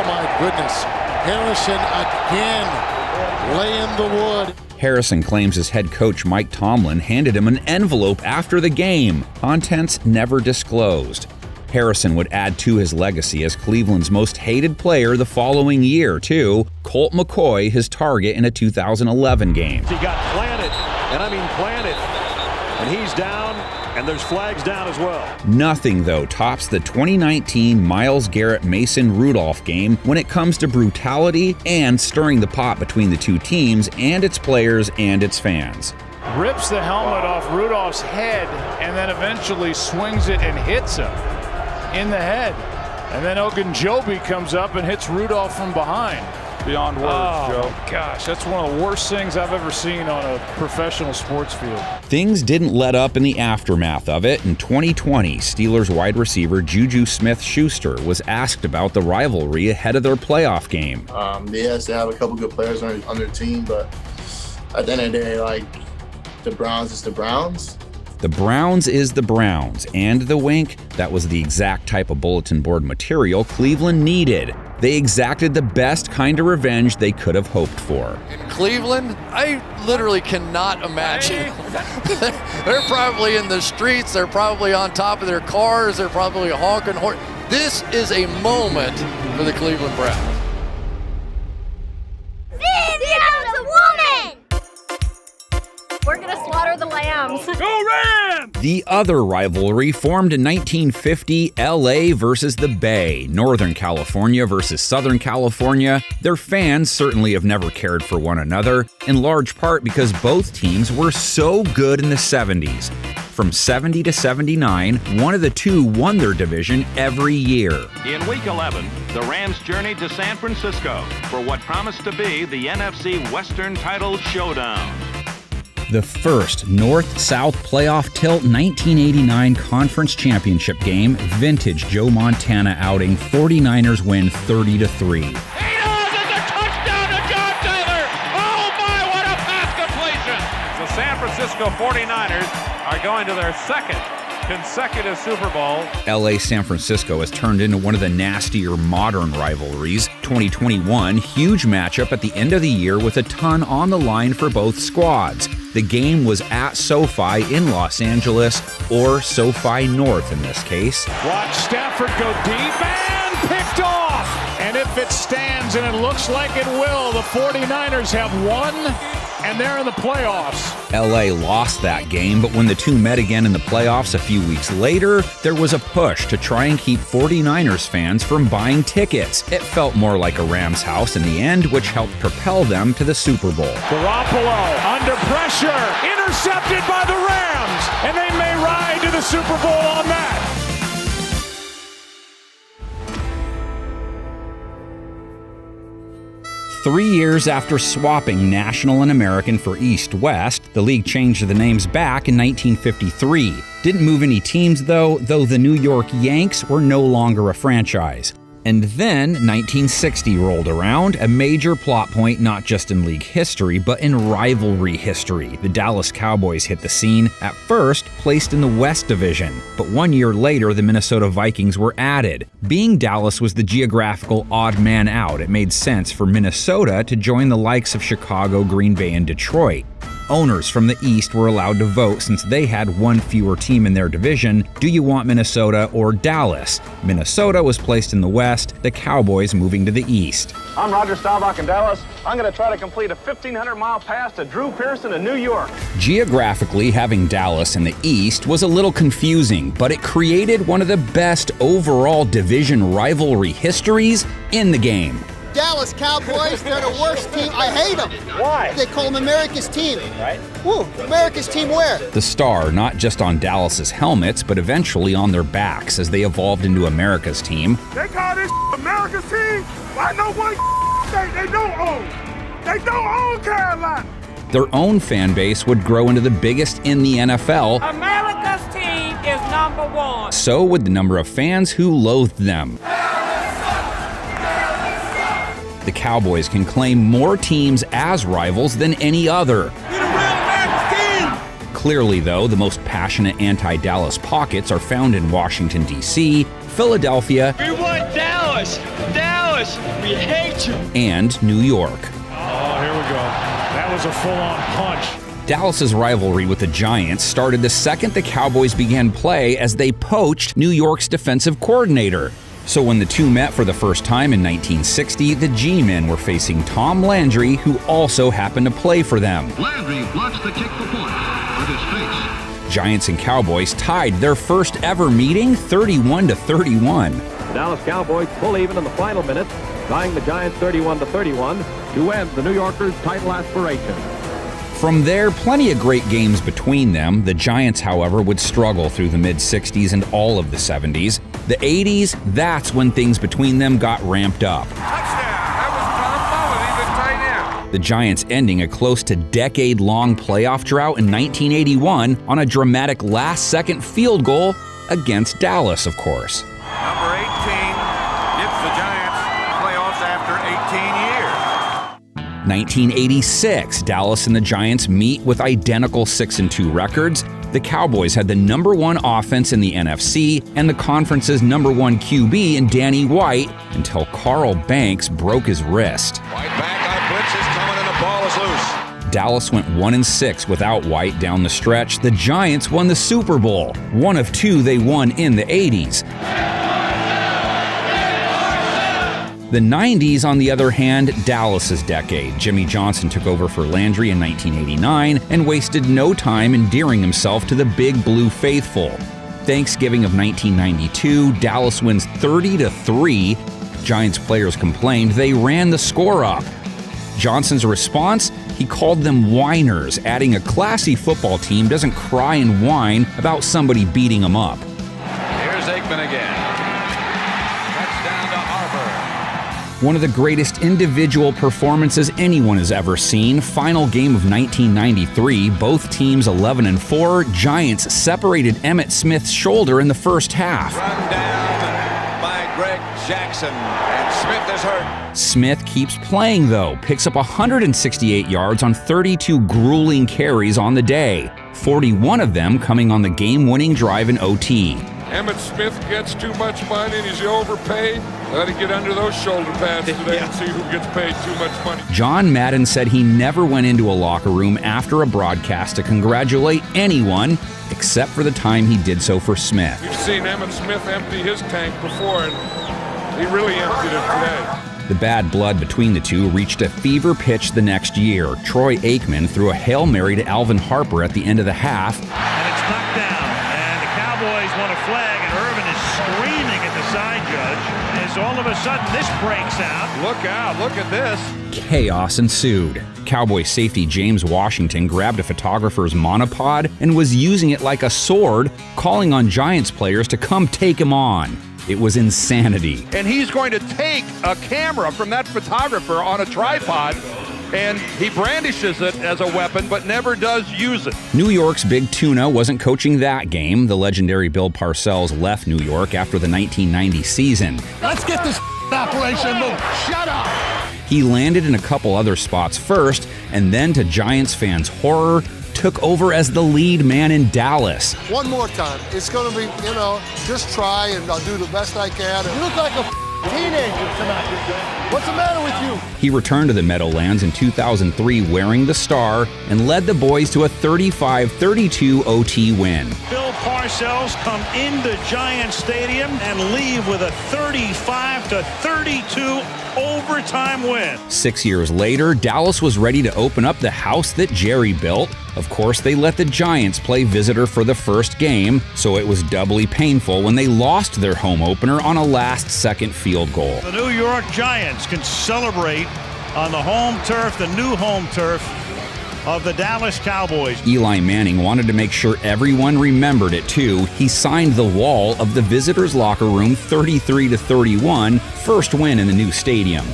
my goodness. Harrison again laying the wood. Harrison claims his head coach Mike Tomlin handed him an envelope after the game. Contents never disclosed. Harrison would add to his legacy as Cleveland's most hated player the following year, too. Colt McCoy, his target in a 2011 game. He got planted, and I mean planted. And he's down, and there's flags down as well. Nothing, though, tops the 2019 Myles Garrett-Mason Rudolph game when it comes to brutality and stirring the pot between the two teams and its players and its fans. Rips the helmet off Rudolph's head and then eventually swings it and hits him in the head. And then Ogunjobi comes up and hits Rudolph from behind. Beyond words, Joe. Gosh, that's one of the worst things I've ever seen on a professional sports field. Things didn't let up in the aftermath of it. In 2020, Steelers wide receiver Juju Smith-Schuster was asked about the rivalry ahead of their playoff game. Yes, they have a couple good players on their team, but at the end of the day, like, the Browns is the Browns. The Browns is the Browns, and the wink, that was the exact type of bulletin board material Cleveland needed. They exacted the best kind of revenge they could have hoped for. In Cleveland, I literally cannot imagine. They're probably in the streets, they're probably on top of their cars, they're probably honking horn. This is a moment for the Cleveland Browns. Vivian's a woman! We're gonna slaughter the lambs. Go Rams! The other rivalry formed in 1950, LA versus the Bay, Northern California versus Southern California. Their fans certainly have never cared for one another, in large part because both teams were so good in the 70s. From 70 to 79, one of the two won their division every year. In Week 11, the Rams journeyed to San Francisco for what promised to be the NFC Western Title Showdown. The first North-South playoff tilt 1989 conference championship game, vintage Joe Montana outing, 49ers win 30-3. Touchdown to John Taylor! Oh my, what a pass completion! The San Francisco 49ers are going to their second consecutive Super Bowl. LA-San Francisco has turned into one of the nastier modern rivalries. 2021, huge matchup at the end of the year with a ton on the line for both squads. The game was at SoFi in Los Angeles, or SoFi North in this case. Watch Stafford go deep and picked off. And if it stands, and it looks like it will, the 49ers have won, and they're in the playoffs. LA lost that game, but when the two met again in the playoffs a few weeks later, there was a push to try and keep 49ers fans from buying tickets. It felt more like a Rams house in the end, which helped propel them to the Super Bowl. Garoppolo under pressure, intercepted by the Rams, and they may ride to the Super Bowl on that. Three years after swapping National and American for East-West, the league changed the names back in 1953. Didn't move any teams though the New York Yanks were no longer a franchise. And then 1960 rolled around, a major plot point not just in league history, but in rivalry history. The Dallas Cowboys hit the scene, at first placed in the West Division, but 1 year later the Minnesota Vikings were added. Being Dallas was the geographical odd man out, it made sense for Minnesota to join the likes of Chicago, Green Bay, and Detroit. Owners from the East were allowed to vote since they had one fewer team in their division. Do you want Minnesota or Dallas? Minnesota was placed in the West, the Cowboys moving to the East. I'm Roger Staubach in Dallas. I'm going to try to complete a 1,500-mile pass to Drew Pearson in New York. Geographically, having Dallas in the East was a little confusing, but it created one of the best overall division rivalry histories in the game. Dallas Cowboys, they're the worst team. I hate them. Why? They call them America's team. Right. Woo, America's team where? The star, not just on Dallas's helmets, but eventually on their backs as they evolved into America's team. They call this America's team. I know one state they don't own. They don't own Carolina. Their own fan base would grow into the biggest in the NFL. America's team is #1. So would the number of fans who loathed them. The Cowboys can claim more teams as rivals than any other. Clearly, though, the most passionate anti-Dallas pockets are found in Washington, D.C., Philadelphia, We want Dallas! Dallas! We hate you! and New York. Oh, here we go. That was a full-on punch. Dallas's rivalry with the Giants started the second the Cowboys began play as they poached New York's defensive coordinator. So when the two met for the first time in 1960, the G-men were facing Tom Landry, who also happened to play for them. Landry blocks the kick for point with his face. Giants and Cowboys tied their first ever meeting 31-31. The Dallas Cowboys pull even in the final minutes, tying the Giants 31-31 to end the New Yorkers' title aspirations. From there, plenty of great games between them. The Giants, however, would struggle through the mid-60s and all of the 70s. The 80s, that's when things between them got ramped up. The Giants ending a close to decade-long playoff drought in 1981 on a dramatic last-second field goal against Dallas, of course. Number 18 gets the Giants playoffs after 18 years. 1986, Dallas and the Giants meet with identical 6-2 records. The Cowboys had the #1 offense in the NFC and the conference's #1 QB in Danny White until Carl Banks broke his wrist. White back on blitz is coming and the ball is loose. Dallas went 1-6 without White down the stretch. The Giants won the Super Bowl, one of two they won in the 80s. The 90s, on the other hand, Dallas's decade. Jimmy Johnson took over for Landry in 1989 and wasted no time endearing himself to the Big Blue faithful. Thanksgiving of 1992, Dallas wins 30-3. Giants players complained they ran the score up. Johnson's response? He called them whiners, adding a classy football team doesn't cry and whine about somebody beating them up. Here's Aikman again. Touchdown to Harper. One of the greatest individual performances anyone has ever seen. Final game of 1993, both teams 11-4. Giants separated Emmitt Smith's shoulder in the first half. Run down by Greg Jackson, and Smith is hurt. Smith keeps playing though, picks up 168 yards on 32 grueling carries on the day. 41 of them coming on the game-winning drive in OT. Emmitt Smith gets too much money and he's overpaid. Let him get under those shoulder pads today and see who gets paid too much money. John Madden said he never went into a locker room after a broadcast to congratulate anyone except for the time he did so for Smith. You've seen Emmitt Smith empty his tank before, and he really emptied it today. The bad blood between the two reached a fever pitch the next year. Troy Aikman threw a Hail Mary to Alvin Harper at the end of the half. And it's knocked down, and the Cowboys want a flag, and Irvin is screaming at the side judge as all of a sudden this breaks out. Look out, look at this. Chaos ensued. Cowboy safety James Washington grabbed a photographer's monopod and was using it like a sword, calling on Giants players to come take him on. It was insanity. And he's going to take a camera from that photographer on a tripod, and he brandishes it as a weapon, but never does use it. New York's Big Tuna wasn't coaching that game. The legendary Bill Parcells left New York after the 1990 season. Let's get this operation moving. Shut up! He landed in a couple other spots first, and then to Giants fans' horror, took over as the lead man in Dallas. One more time. It's going to be, just try and I'll do the best I can. You look like a teenager tonight. What's the matter with you? He returned to the Meadowlands in 2003 wearing the star and led the boys to a 35-32 OT win. Bill Parcells come into Giant Stadium and leave with a 35-32 overtime win. 6 years later, Dallas was ready to open up the house that Jerry built. Of course, they let the Giants play visitor for the first game, so it was doubly painful when they lost their home opener on a last-second field goal. The New York Giants can celebrate on the home turf, the new home turf of the Dallas Cowboys. Eli Manning wanted to make sure everyone remembered it too. He signed the wall of the visitors' locker room 33-31, first win in the new stadium.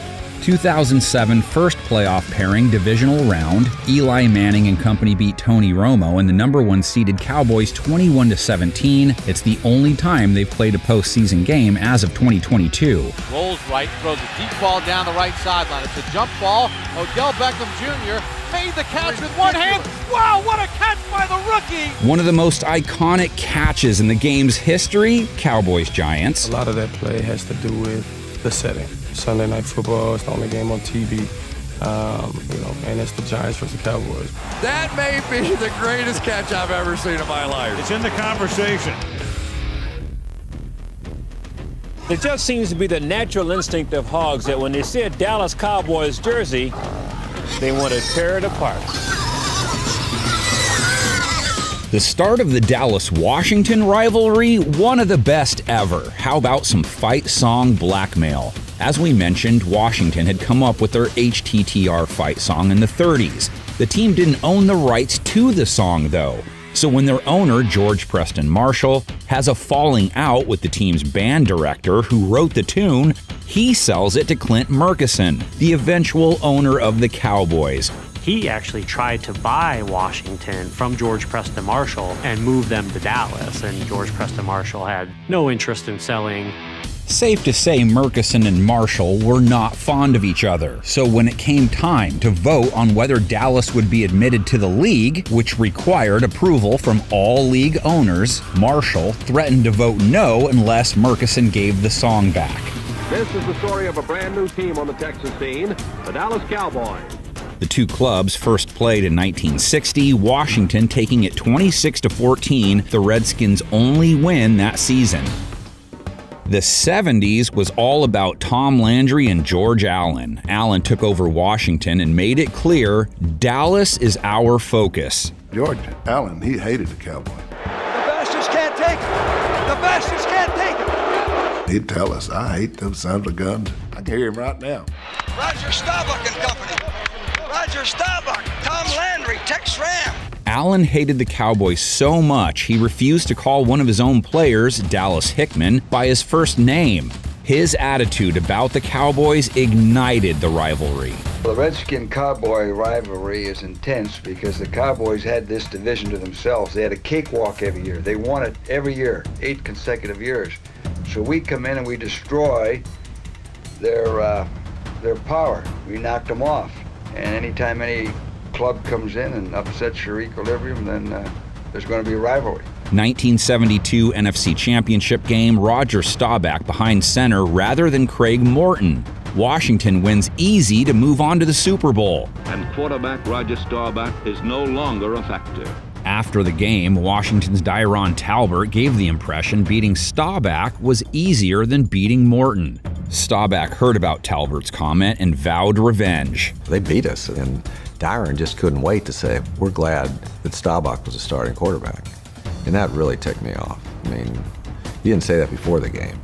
2007 first playoff pairing divisional round, Eli Manning and company beat Tony Romo and the number 1 seeded Cowboys 21-17. It's the only time they've played a postseason game as of 2022. Rolls right, throws a deep ball down the right sideline. It's a jump ball. Odell Beckham Jr. made the catch with one hand. Wow, what a catch by the rookie! One of the most iconic catches in the game's history, Cowboys-Giants. A lot of that play has to do with the setting. Sunday Night Football is the only game on TV, and it's the Giants versus the Cowboys. That may be the greatest catch I've ever seen in my life. It's in the conversation. It just seems to be the natural instinct of hogs that when they see a Dallas Cowboys jersey, they want to tear it apart. The start of the Dallas-Washington rivalry, one of the best ever. How about some fight song blackmail? As we mentioned, Washington had come up with their HTTR fight song in the 30s. The team didn't own the rights to the song, though. So when their owner, George Preston Marshall, has a falling out with the team's band director who wrote the tune, he sells it to Clint Murkison, the eventual owner of the Cowboys. He actually tried to buy Washington from George Preston Marshall and move them to Dallas, and George Preston Marshall had no interest in selling. Safe to say Murkison and Marshall were not fond of each other, so when it came time to vote on whether Dallas would be admitted to the league, which required approval from all league owners, Marshall threatened to vote no unless Murkison gave the song back. This is the story of a brand new team on the Texas scene, the Dallas Cowboys. The two clubs first played in 1960, Washington taking it 26-14, the Redskins' only win that season. The 70s was all about Tom Landry and George Allen. Allen took over Washington and made it clear, Dallas is our focus. George Allen, he hated the Cowboys. The bastards can't take it! The bastards can't take it! He'd tell us, I hate them sons of guns. I can hear him right now. Roger Staubach and Company. Roger Staubach, Tom Landry, Tex Ram. Allen hated the Cowboys so much he refused to call one of his own players, Dallas Hickman, by his first name. His attitude about the Cowboys ignited the rivalry. The Redskin-Cowboy rivalry is intense because the Cowboys had this division to themselves. They had a cakewalk every year. They won it every year, 8 consecutive years. So we come in and we destroy their power. We knocked them off. And anytime any club comes in and upsets your equilibrium, then There's going to be a rivalry. 1972 NFC Championship game, Roger Staubach behind center rather than Craig Morton. Washington wins easy to move on to the Super Bowl. And quarterback Roger Staubach is no longer a factor. After the game, Washington's Dyron Talbert gave the impression beating Staubach was easier than beating Morton. Staubach heard about Talbert's comment and vowed revenge. They beat us, and Dyron just couldn't wait to say, we're glad that Staubach was a starting quarterback. And that really ticked me off. I mean, he didn't say that before the game.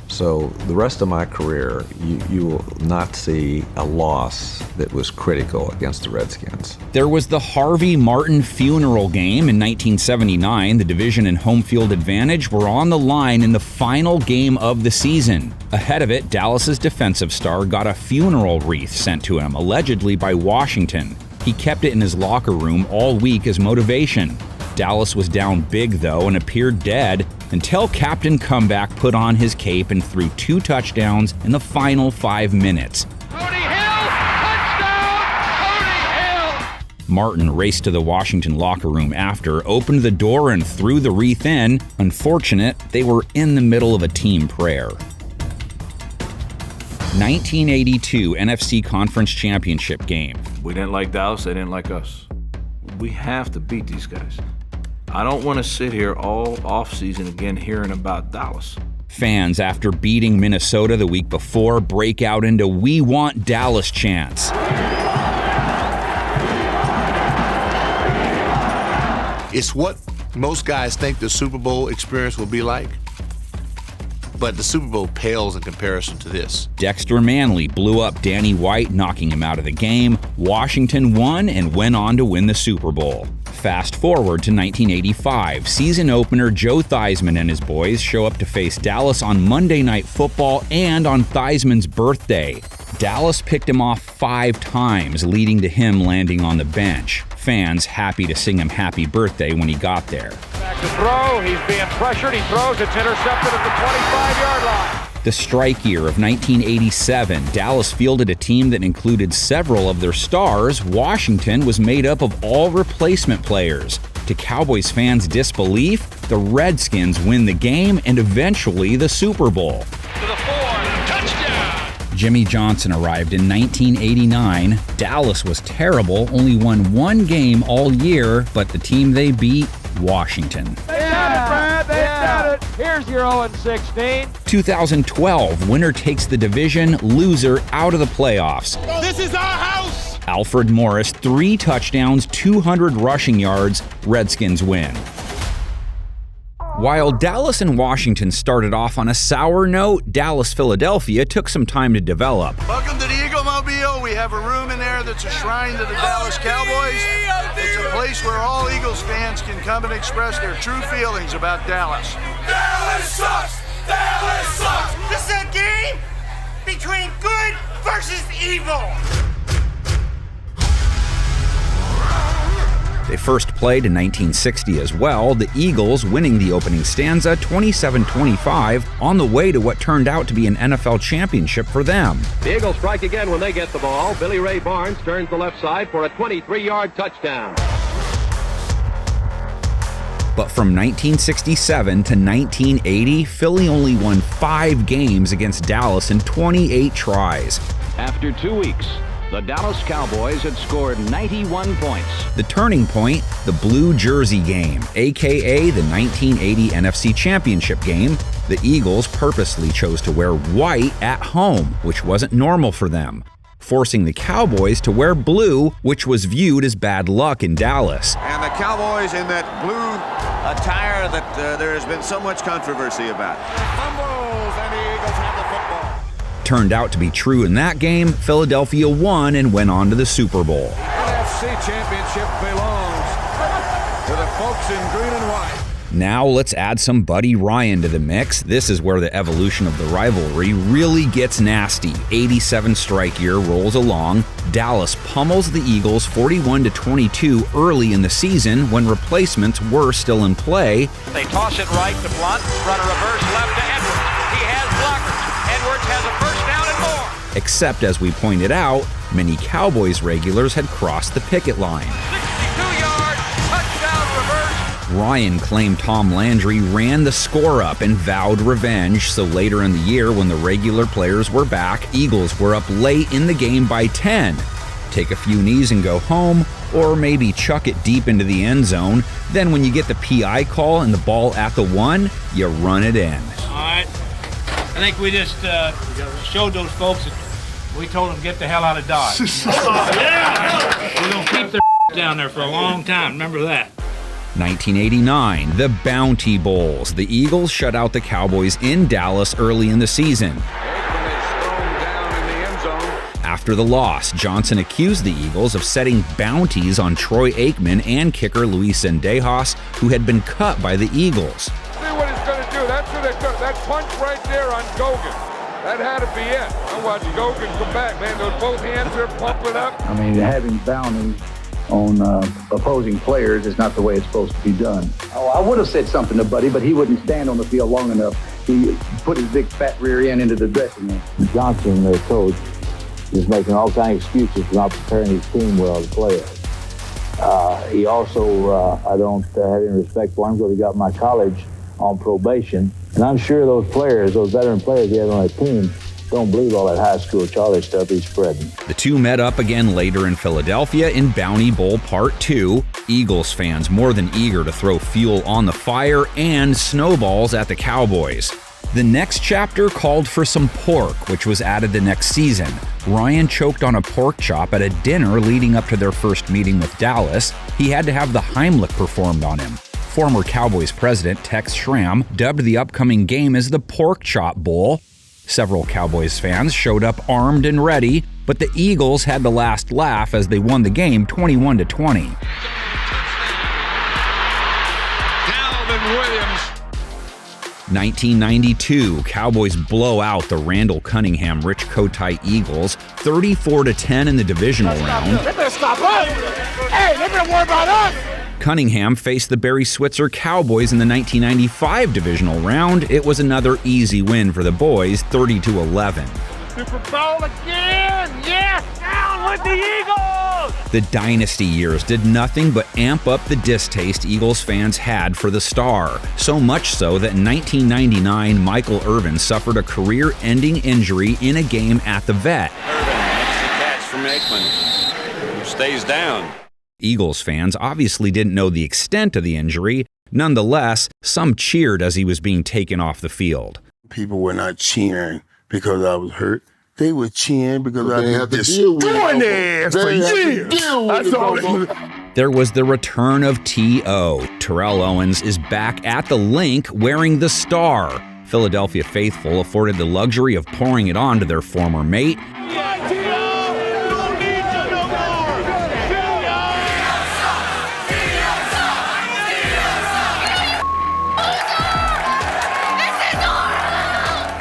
So the rest of my career, you will not see a loss that was critical against the Redskins. There was the Harvey Martin funeral game in 1979. The division and home field advantage were on the line in the final game of the season. Ahead of it, Dallas's defensive star got a funeral wreath sent to him, allegedly by Washington. He kept it in his locker room all week as motivation. Dallas was down big, though, and appeared dead until Captain Comeback put on his cape and threw 2 touchdowns in the final 5 minutes. Cody Hill! Touchdown! Cody Hill! Martin raced to the Washington locker room after, opened the door, and threw the wreath in. Unfortunate, they were in the middle of a team prayer. 1982 NFC Conference Championship game. We didn't like Dallas, they didn't like us. We have to beat these guys. I don't want to sit here all offseason again hearing about Dallas. Fans, after beating Minnesota the week before, break out into "We Want Dallas" chants. It's what most guys think the Super Bowl experience will be like, but the Super Bowl pales in comparison to this. Dexter Manley blew up Danny White, knocking him out of the game. Washington won and went on to win the Super Bowl. Fast forward to 1985. Season opener Joe Theismann and his boys show up to face Dallas on Monday Night Football and on Theismann's birthday. Dallas picked him off 5 times, leading to him landing on the bench. Fans happy to sing him happy birthday when he got there. Back to throw. He's being pressured. He throws. It's intercepted at the 25-yard line. The strike year of 1987, Dallas fielded a team that included several of their stars. Washington was made up of all replacement players. To Cowboys fans' disbelief, the Redskins win the game and eventually the Super Bowl. To the 4, touchdown! Jimmy Johnson arrived in 1989. Dallas was terrible, only won 1 game all year, but the team they beat, Washington. They done it, Brad. They done it. Here's your 0-16. 2012, winner takes the division, loser out of the playoffs. This is our house! Alfred Morris, 3 touchdowns, 200 rushing yards, Redskins win. While Dallas and Washington started off on a sour note, Dallas-Philadelphia took some time to develop. Welcome to the Eagle Mobile. We have a room in there that's a shrine to the Dallas Cowboys. It's a place where all Eagles fans can come and express their true feelings about Dallas. Dallas sucks! Dallas sucks! This is a game between good versus evil! They first played in 1960 as well, the Eagles winning the opening stanza 27-25 on the way to what turned out to be an NFL championship for them. The Eagles strike again when they get the ball. Billy Ray Barnes turns the left side for a 23-yard touchdown. But from 1967 to 1980, Philly only won 5 games against Dallas in 28 tries. After 2 weeks, the Dallas Cowboys had scored 91 points. The turning point, the blue jersey game, aka the 1980 NFC Championship game. The Eagles purposely chose to wear white at home, which wasn't normal for them, forcing the Cowboys to wear blue, which was viewed as bad luck in Dallas. And the Cowboys in that blue attire that there has been so much controversy about. Fumbles, and the Eagles have the football. Turned out to be true in that game. Philadelphia won and went on to the Super Bowl. The NFC Championship belongs to the folks in green and white. Now let's add some Buddy Ryan to the mix. This is where the evolution of the rivalry really gets nasty. 87 strike year rolls along. Dallas pummels the Eagles 41-22 early in the season when replacements were still in play. They toss it right to Blunt, run a reverse left to Edwards. He has blockers. Edwards has a first down and more. Except, as we pointed out, many Cowboys regulars had crossed the picket line. 62-yard touchdown reverse. Ryan claimed Tom Landry ran the score up and vowed revenge, so later in the year when the regular players were back, Eagles were up late in the game by 10. Take a few knees and go home, or maybe chuck it deep into the end zone. Then when you get the PI call and the ball at the 1, you run it in. All right. I think we just showed those folks that we told them to get the hell out of Dodge. Yeah! We're going to keep their down there for a long time. Remember that. 1989, the Bounty Bowls. The Eagles shut out the Cowboys in Dallas early in the season. After the loss, Johnson accused the Eagles of setting bounties on Troy Aikman and kicker Luis Zendejas, who had been cut by the Eagles. See what he's going to do. That's what they're going to. That punch right there on Gogan. That had to be it. I watched Gogan come back, man. Those both hands are pumping up. I mean, having bounties on opposing players is not the way it's supposed to be done. Oh, I would have said something to Buddy, but he wouldn't stand on the field long enough. He put his big fat rear end into the dressing room. Johnson, their coach, is making all kinds of excuses for not preparing his team well to play. He also, I don't have any respect for him because he got my college on probation. And I'm sure those players, those veteran players he had on that team, don't believe all that high school Charlie stuff he's spreading. The two met up again later in Philadelphia in Bounty Bowl Part 2. Eagles fans more than eager to throw fuel on the fire and snowballs at the Cowboys. The next chapter called for some pork, which was added the next season. Ryan choked on a pork chop at a dinner leading up to their first meeting with Dallas. He had to have the Heimlich performed on him. Former Cowboys president Tex Schramm dubbed the upcoming game as the Pork Chop Bowl. Several Cowboys fans showed up armed and ready, but the Eagles had the last laugh as they won the game 21-20. Calvin Williams. 1992, Cowboys blow out the Randall Cunningham-Rich Kotite Eagles 34-10 in the divisional round. They better stop us! Hey, they better worry about us! Cunningham faced the Barry Switzer Cowboys in the 1995 divisional round. It was another easy win for the boys, 30-11. Super Bowl again! Yes! Down with the Eagles! The dynasty years did nothing but amp up the distaste Eagles fans had for the star. So much so that in 1999, Michael Irvin suffered a career-ending injury in a game at the Vet. Irvin makes the catch from Aikman, who stays down. Eagles fans obviously didn't know the extent of the injury. Nonetheless, some cheered as he was being taken off the field. People were not cheering because I was hurt. They were cheering because I had destroying their ass for years. That's all. There was the return of T.O. Terrell Owens is back at the link wearing the star. Philadelphia faithful afforded the luxury of pouring it on to their former mate.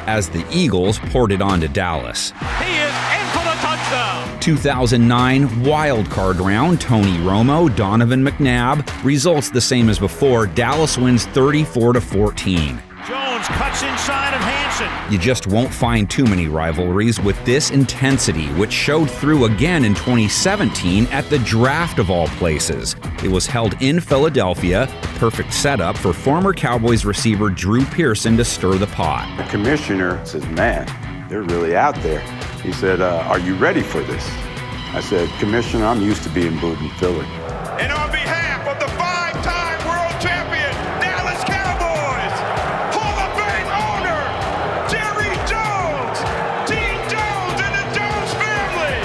As the Eagles poured it on to Dallas. He is in for the touchdown! 2009 wild card round, Tony Romo, Donovan McNabb. Results the same as before. Dallas wins 34-14. Jones cuts inside of Hansen. You just won't find too many rivalries with this intensity, which showed through again in 2017 at the draft of all places. It was held in Philadelphia, the perfect setup for former Cowboys receiver Drew Pearson to stir the pot. The commissioner says, man, they're really out there. He said, are you ready for this? I said, Commissioner, I'm used to being booed in Philly. And on behalf of the five-time world champion Dallas Cowboys, Hall of Fame owner Jerry Jones, Dean Jones and the Jones family,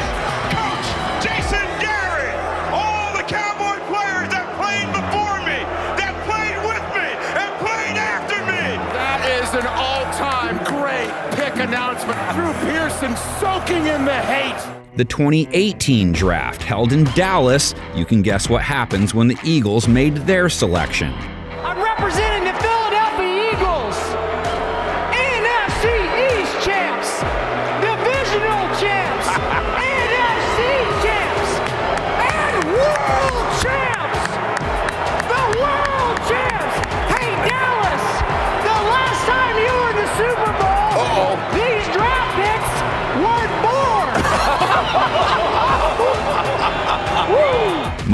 Coach Jason Garrett, all the Cowboy players that played before me, that played with me, and played after me. That is an all-time great pick announcement. Drew Pearson soaking in the hate. The 2018 draft held in Dallas. You can guess what happens when the Eagles made their selection. I'm representing the Philadelphia Eagles, NFC East champs, Divisional champs, NFC champs, and world champs! The world champs! Hey, Dallas, the last time you were in the Super Bowl, these draft picks weren't born!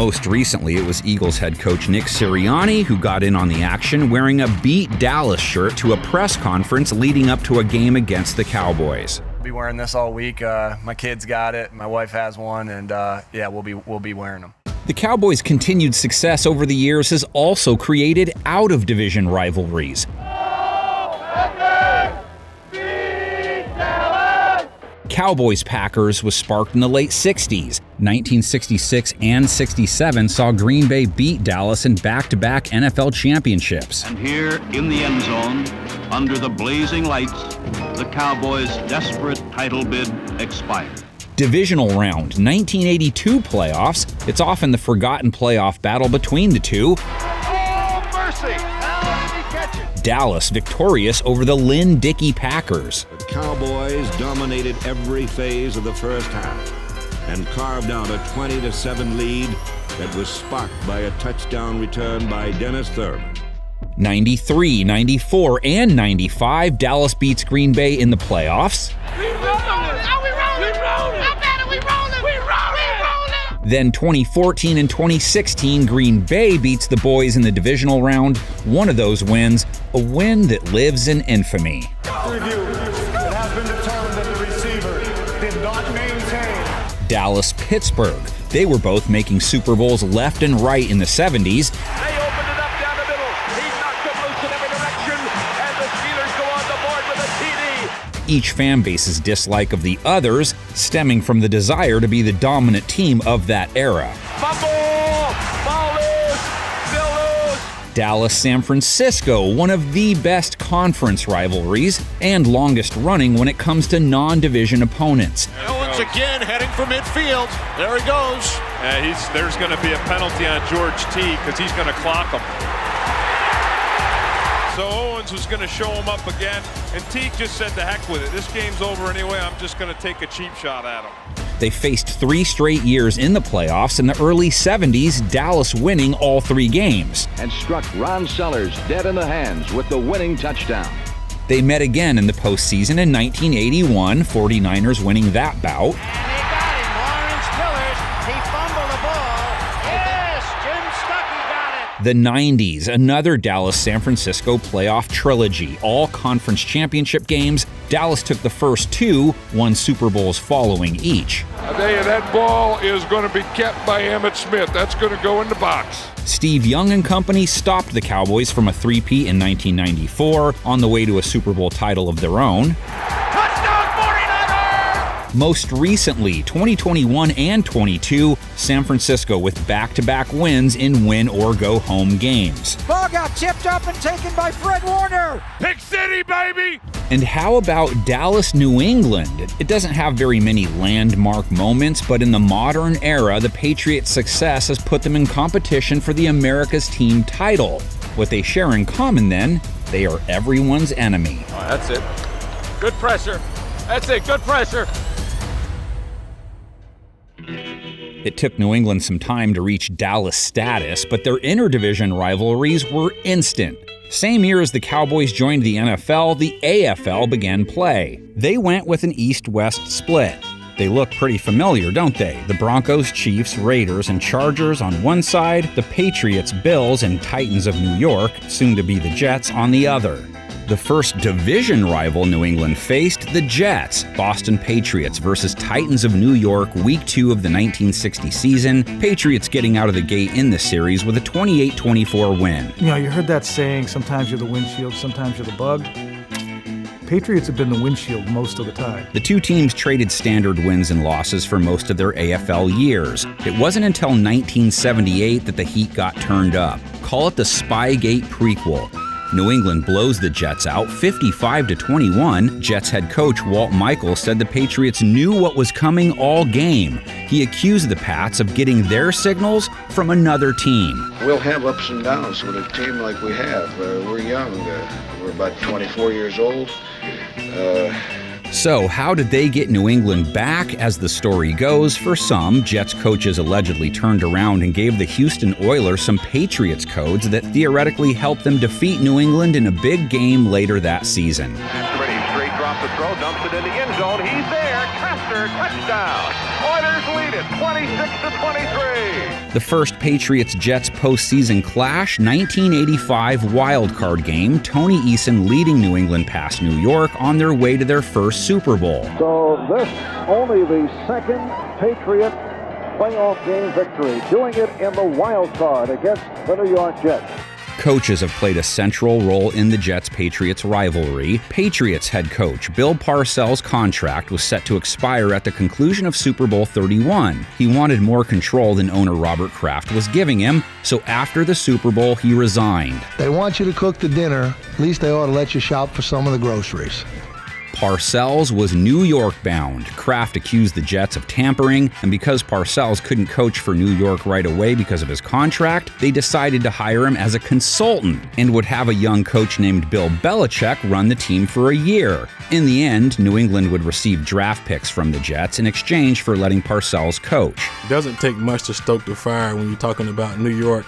Most recently, it was Eagles head coach Nick Sirianni who got in on the action wearing a Beat Dallas shirt to a press conference leading up to a game against the Cowboys. I'll be wearing this all week. My kids got it. My wife has one, and yeah, we'll be wearing them. The Cowboys' continued success over the years has also created out-of-division rivalries. Cowboys-Packers was sparked in the late 60s. 1966 and 67 saw Green Bay beat Dallas in back-to-back NFL championships. And here in the end zone, under the blazing lights, the Cowboys' desperate title bid expired. Divisional round, 1982 playoffs. It's often the forgotten playoff battle between the two. Oh, mercy! How did he catch it? Dallas victorious over the Lynn Dickey Packers. The Cowboys dominated every phase of the first half and carved out a 20-7 lead that was sparked by a touchdown return by Dennis Thurman. 93, 94, and 95, Dallas beats Green Bay in the playoffs. Then 2014 and 2016, Green Bay beats the boys in the divisional round. One of those wins, a win that lives in infamy. Review. It has been determined that the receiver did not maintain. Dallas-Pittsburgh. They were both making Super Bowls left and right in the 70s. They opened it up down the middle. He knocked them loose in every direction, and the Steelers go on the board with a TD. Each fan base's dislike of the others stemming from the desire to be the dominant team of that era. Fumble! Ball loose! Still loose! Dallas-San Francisco, one of the best conference rivalries and longest running when it comes to non-division opponents. Owens again heading for midfield. There he goes. There's going to be a penalty on George T because he's going to clock him. So Owens was going to show him up again, and Teague just said to heck with it. This game's over anyway. I'm just going to take a cheap shot at him. They faced 3 straight years in the playoffs in the early 70s, Dallas winning all 3 games. And struck Ron Sellers dead in the hands with the winning touchdown. They met again in the postseason in 1981, 49ers winning that bout. The 90s, another Dallas-San Francisco playoff trilogy, all conference championship games. Dallas took the first 2, won Super Bowls following each. I tell you, that ball is going to be kept by Emmitt Smith. That's going to go in the box. Steve Young and company stopped the Cowboys from a three-peat in 1994 on the way to a Super Bowl title of their own. Most recently, 2021 and 22, San Francisco with back-to-back wins in win-or-go-home games. Ball got tipped up and taken by Fred Warner. Pick City, baby! And how about Dallas-New England? It doesn't have very many landmark moments, but in the modern era, the Patriots' success has put them in competition for the America's Team title. What they share in common, then, they are everyone's enemy. Oh, that's it. Good pressure. That's it, good pressure. It took New England some time to reach Dallas status, but their interdivision rivalries were instant. Same year as the Cowboys joined the NFL, the AFL began play. They went with an East-West split. They look pretty familiar, don't they? The Broncos, Chiefs, Raiders, and Chargers on one side, the Patriots, Bills, and Titans of New York, soon to be the Jets, on the other. The first division rival New England faced, the Jets, Boston Patriots versus Titans of New York, Week 2 of the 1960 season. Patriots getting out of the gate in the series with a 28-24 win. You know, you heard that saying, sometimes you're the windshield, sometimes you're the bug. Patriots have been the windshield most of the time. The two teams traded standard wins and losses for most of their AFL years. It wasn't until 1978 that the heat got turned up. Call it the Spygate prequel. New England blows the Jets out 55-21. Jets head coach Walt Michaels said the Patriots knew what was coming all game. He accused the Pats of getting their signals from another team. We'll have ups and downs with a team like we have. We're young. We're about 24 years old. So how did they get New England back? As the story goes, for some, Jets coaches allegedly turned around and gave the Houston Oilers some Patriots codes that theoretically helped them defeat New England in a big game later that season. Pretty straight drop the throw, dumps it in the end zone. He's there. Kester, touchdown. Oilers lead it 26-23. The first Patriots-Jets postseason clash, 1985 wildcard game, Tony Eason leading New England past New York on their way to their first Super Bowl. So this only the second Patriot playoff game victory, doing it in the wild card against the New York Jets. Coaches have played a central role in the Jets-Patriots rivalry. Patriots head coach Bill Parcells' contract was set to expire at the conclusion of Super Bowl 31. He wanted more control than owner Robert Kraft was giving him, so after the Super Bowl, he resigned. They want you to cook the dinner. At least they ought to let you shop for some of the groceries. Parcells was New York bound. Kraft accused the Jets of tampering, and because Parcells couldn't coach for New York right away because of his contract, they decided to hire him as a consultant and would have a young coach named Bill Belichick run the team for a year. In the end, New England would receive draft picks from the Jets in exchange for letting Parcells coach. It doesn't take much to stoke the fire when you're talking about New York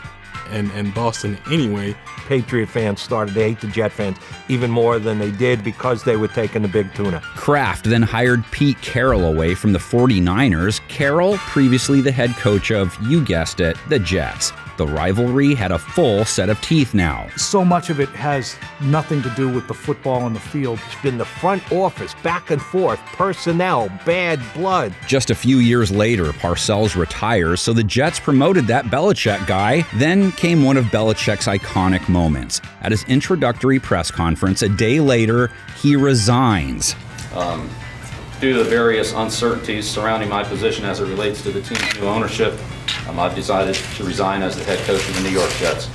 and Boston anyway. Patriot fans started to hate the Jet fans even more than they did because they were taking the big tuna. Kraft then hired Pete Carroll away from the 49ers. Carroll, previously the head coach of, you guessed it, the Jets. The rivalry had a full set of teeth now. So much of it has nothing to do with the football on the field. It's been the front office, back and forth, personnel, bad blood. Just a few years later, Parcells retires, so the Jets promoted that Belichick guy. Then came one of Belichick's iconic moments. At his introductory press conference a day later, he resigns. Due to the various uncertainties surrounding my position as it relates to the team's new ownership, I've decided to resign as the head coach of the New York Jets.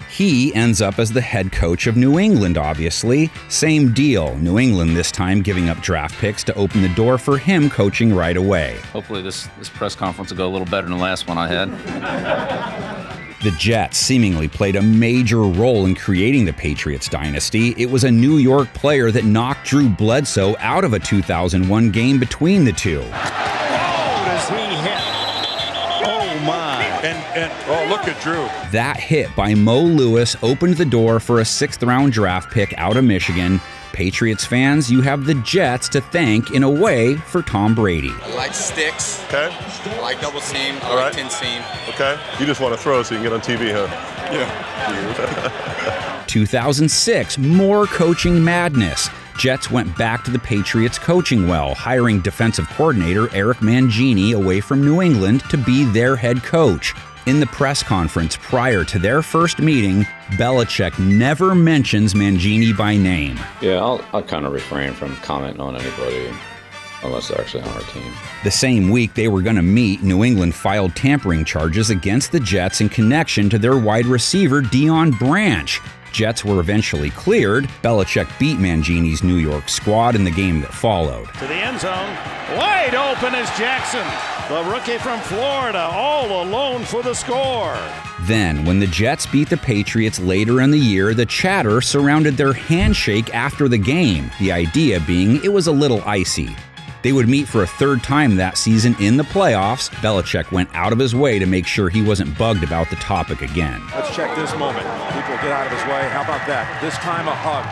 He ends up as the head coach of New England, obviously. Same deal, New England this time giving up draft picks to open the door for him coaching right away. Hopefully this press conference will go a little better than the last one I had. The Jets seemingly played a major role in creating the Patriots dynasty. It was a New York player that knocked Drew Bledsoe out of a 2001 game between the two. Oh, does he hit? Oh, my. And oh, look at Drew. That hit by Mo Lewis opened the door for a 6th-round draft pick out of Michigan. Patriots fans, you have the Jets to thank, in a way, for Tom Brady. I like sticks. Okay. I like double seam. I like 10 seam. Okay. You just want to throw so you can get on TV, huh? Yeah. 2006, more coaching madness. Jets went back to the Patriots coaching well, hiring defensive coordinator Eric Mangini away from New England to be their head coach. In the press conference prior to their first meeting, Belichick never mentions Mangini by name. Yeah, I'll kind of refrain from commenting on anybody unless they're actually on our team. The same week they were going to meet, New England filed tampering charges against the Jets in connection to their wide receiver Deion Branch. Jets were eventually cleared. Belichick beat Mangini's New York squad in the game that followed. To the end zone, wide open is Jackson, the rookie from Florida, all alone for the score. Then, when the Jets beat the Patriots later in the year, the chatter surrounded their handshake after the game, the idea being it was a little icy. They would meet for a 3rd time that season in the playoffs. Belichick went out of his way to make sure he wasn't bugged about the topic again. Let's check this moment. People get out of his way. How about that? This time a hug.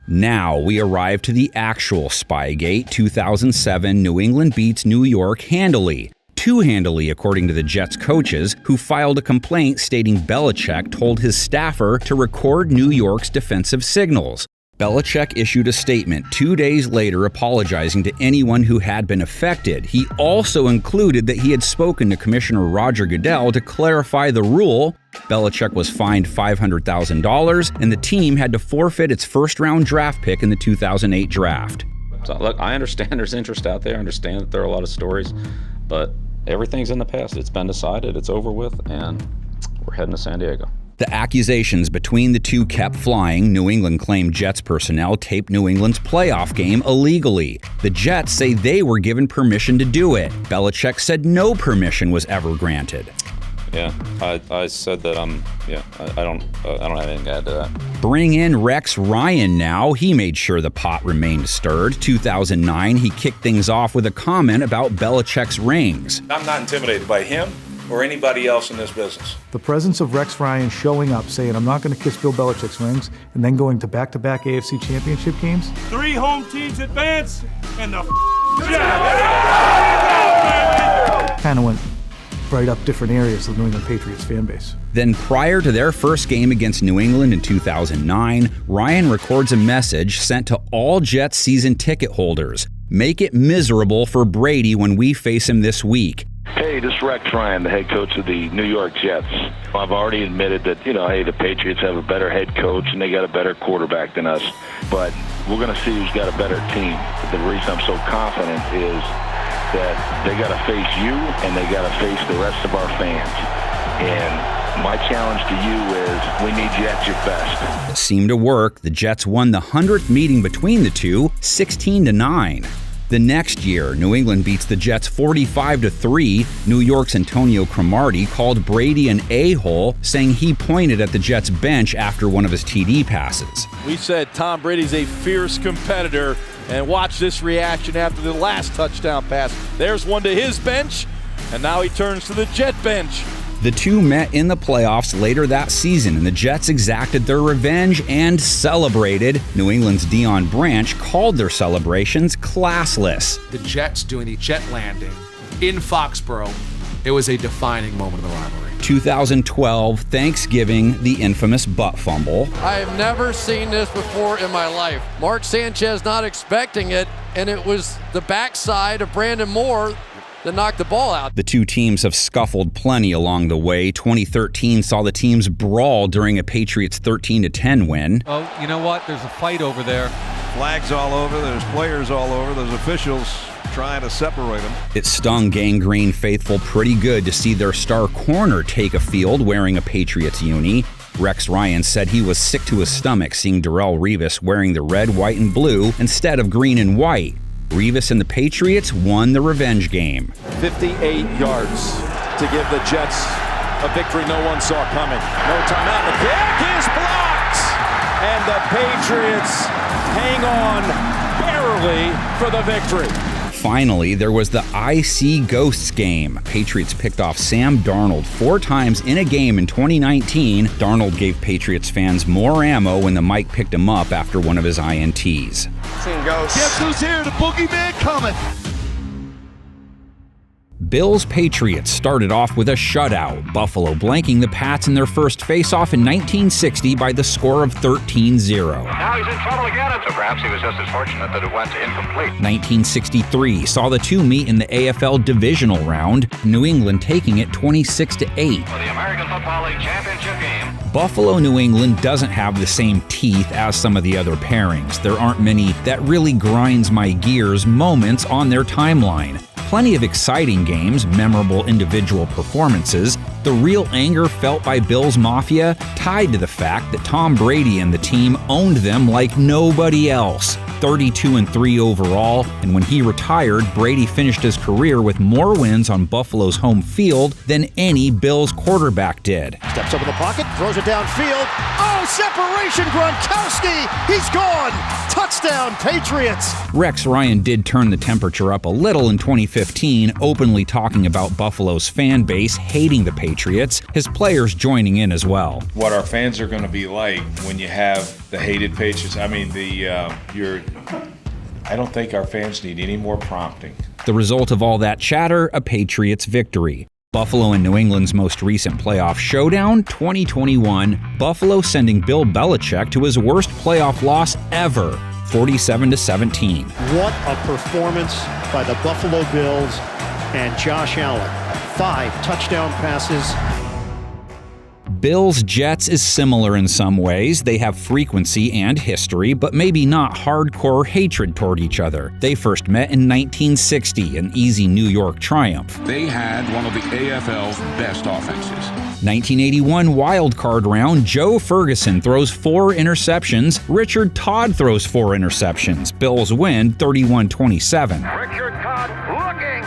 Now we arrive to the actual Spygate. 2007, New England beats New York handily. Too handily, according to the Jets coaches, who filed a complaint stating Belichick told his staffer to record New York's defensive signals. Belichick issued a statement 2 days later apologizing to anyone who had been affected. He also included that he had spoken to Commissioner Roger Goodell to clarify the rule. Belichick was fined $500,000, and the team had to forfeit its 1st-round draft pick in the 2008 draft. So, look, I understand there's interest out there. I understand that there are a lot of stories, but everything's in the past. It's been decided. It's over with, and we're heading to San Diego. The accusations between the two kept flying. New England claimed Jets personnel taped New England's playoff game illegally. The Jets say they were given permission to do it. Belichick said no permission was ever granted. Yeah, I said that I don't have anything to add to that. Bring in Rex Ryan now. He made sure the pot remained stirred. 2009, he kicked things off with a comment about Belichick's rings. I'm not intimidated by him. or anybody else in this business. The presence of Rex Ryan showing up, saying, I'm not going to kiss Bill Belichick's rings, and then going to back-to-back AFC championship games. 3 home teams advance, and the kind of went right up different areas of the New England Patriots fan base. Then prior to their first game against New England in 2009, Ryan records a message sent to all Jets season ticket holders. Make it miserable for Brady when we face him this week. Hey, this is Rex Ryan, the head coach of the New York Jets. I've already admitted that, hey, the Patriots have a better head coach and they got a better quarterback than us. But we're going to see who's got a better team. The reason I'm so confident is that they got to face you and they got to face the rest of our fans. And my challenge to you is we need you at your best. It seemed to work. The Jets won the 100th meeting between the two, 16-9. The next year, New England beats the Jets 45-3. New York's Antonio Cromartie called Brady an a-hole, saying he pointed at the Jets bench after one of his TD passes. We said Tom Brady's a fierce competitor, and watch this reaction after the last touchdown pass. There's one to his bench, and now he turns to the Jet bench. The two met in the playoffs later that season, and the Jets exacted their revenge and celebrated. New England's Deion Branch called their celebrations classless. The Jets doing the jet landing in Foxborough, it was a defining moment of the rivalry. 2012, Thanksgiving, the infamous butt fumble. I have never seen this before in my life. Mark Sanchez not expecting it, and it was the backside of Brandon Moore that knocked the ball out. The two teams have scuffled plenty along the way. 2013 saw the teams brawl during a Patriots 13-10 win. Oh, you know what? There's a fight over there. Flags all over, there's players all over, there's officials trying to separate them. It stung Gang Green faithful pretty good to see their star corner take a field wearing a Patriots uni. Rex Ryan said he was sick to his stomach seeing Darrelle Revis wearing the red, white, and blue instead of green and white. Revis and the Patriots won the revenge game. 58 yards to give the Jets a victory no one saw coming. No timeout. The kick is blocked! And the Patriots hang on barely for the victory. Finally, there was the IC Ghosts game. Patriots picked off Sam Darnold 4 times in a game in 2019. Darnold gave Patriots fans more ammo when the mic picked him up after one of his INTs. Seeing ghosts. Guess who's here? The boogeyman coming. Bills-Patriots started off with a shutout, Buffalo blanking the Pats in their first face-off in 1960 by the score of 13-0. Now he's in trouble again, so perhaps he was just as fortunate that it went incomplete. 1963 saw the two meet in the AFL Divisional round, New England taking it 26-8. For the American Football League championship game. Buffalo-New England doesn't have the same teeth as some of the other pairings. There aren't many that really grinds my gears moments on their timeline. Plenty of exciting games, memorable individual performances. The real anger felt by Bills Mafia tied to the fact that Tom Brady and the team owned them like nobody else. 32-3 overall, and when he retired, Brady finished his career with more wins on Buffalo's home field than any Bills quarterback did. Steps up in the pocket, throws it downfield. Oh, separation, Gronkowski! He's gone! Touchdown, Patriots! Rex Ryan did turn the temperature up a little in 2015, openly talking about Buffalo's fan base hating the Patriots, his players joining in as well. What our fans are going to be like when you have the hated Patriots. I mean, I don't think our fans need any more prompting. The result of all that chatter, a Patriots victory. Buffalo and New England's most recent playoff showdown, 2021, Buffalo sending Bill Belichick to his worst playoff loss ever, 47-17. What a performance by the Buffalo Bills and Josh Allen. 5 touchdown passes. Bills-Jets is similar in some ways. They have frequency and history, but maybe not hardcore hatred toward each other. They first met in 1960, an easy New York triumph. They had one of the AFL's best offenses. 1981 wild card round, Joe Ferguson throws 4 interceptions. Richard Todd throws 4 interceptions. Bills win 31-27. Richard Todd looking,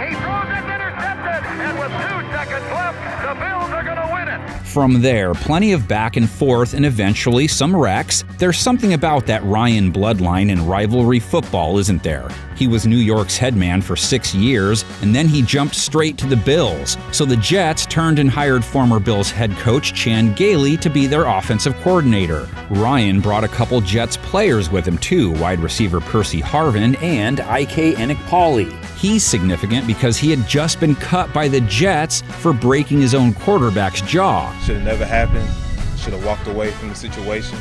he throws it, intercepted, and with 2 seconds left, the Bills are going to win it. From there, plenty of back and forth and eventually some wrecks. There's something about that Ryan bloodline in rivalry football, isn't there? He was New York's head man for 6 years, and then he jumped straight to the Bills. So the Jets turned and hired former Bills head coach Chan Gailey to be their offensive coordinator. Ryan brought a couple Jets players with him too, wide receiver Percy Harvin and Ike Enikpali. He's significant because he had just been cut by the Jets for breaking his own quarterback's jaw. Should have never happened. Should have walked away from the situation.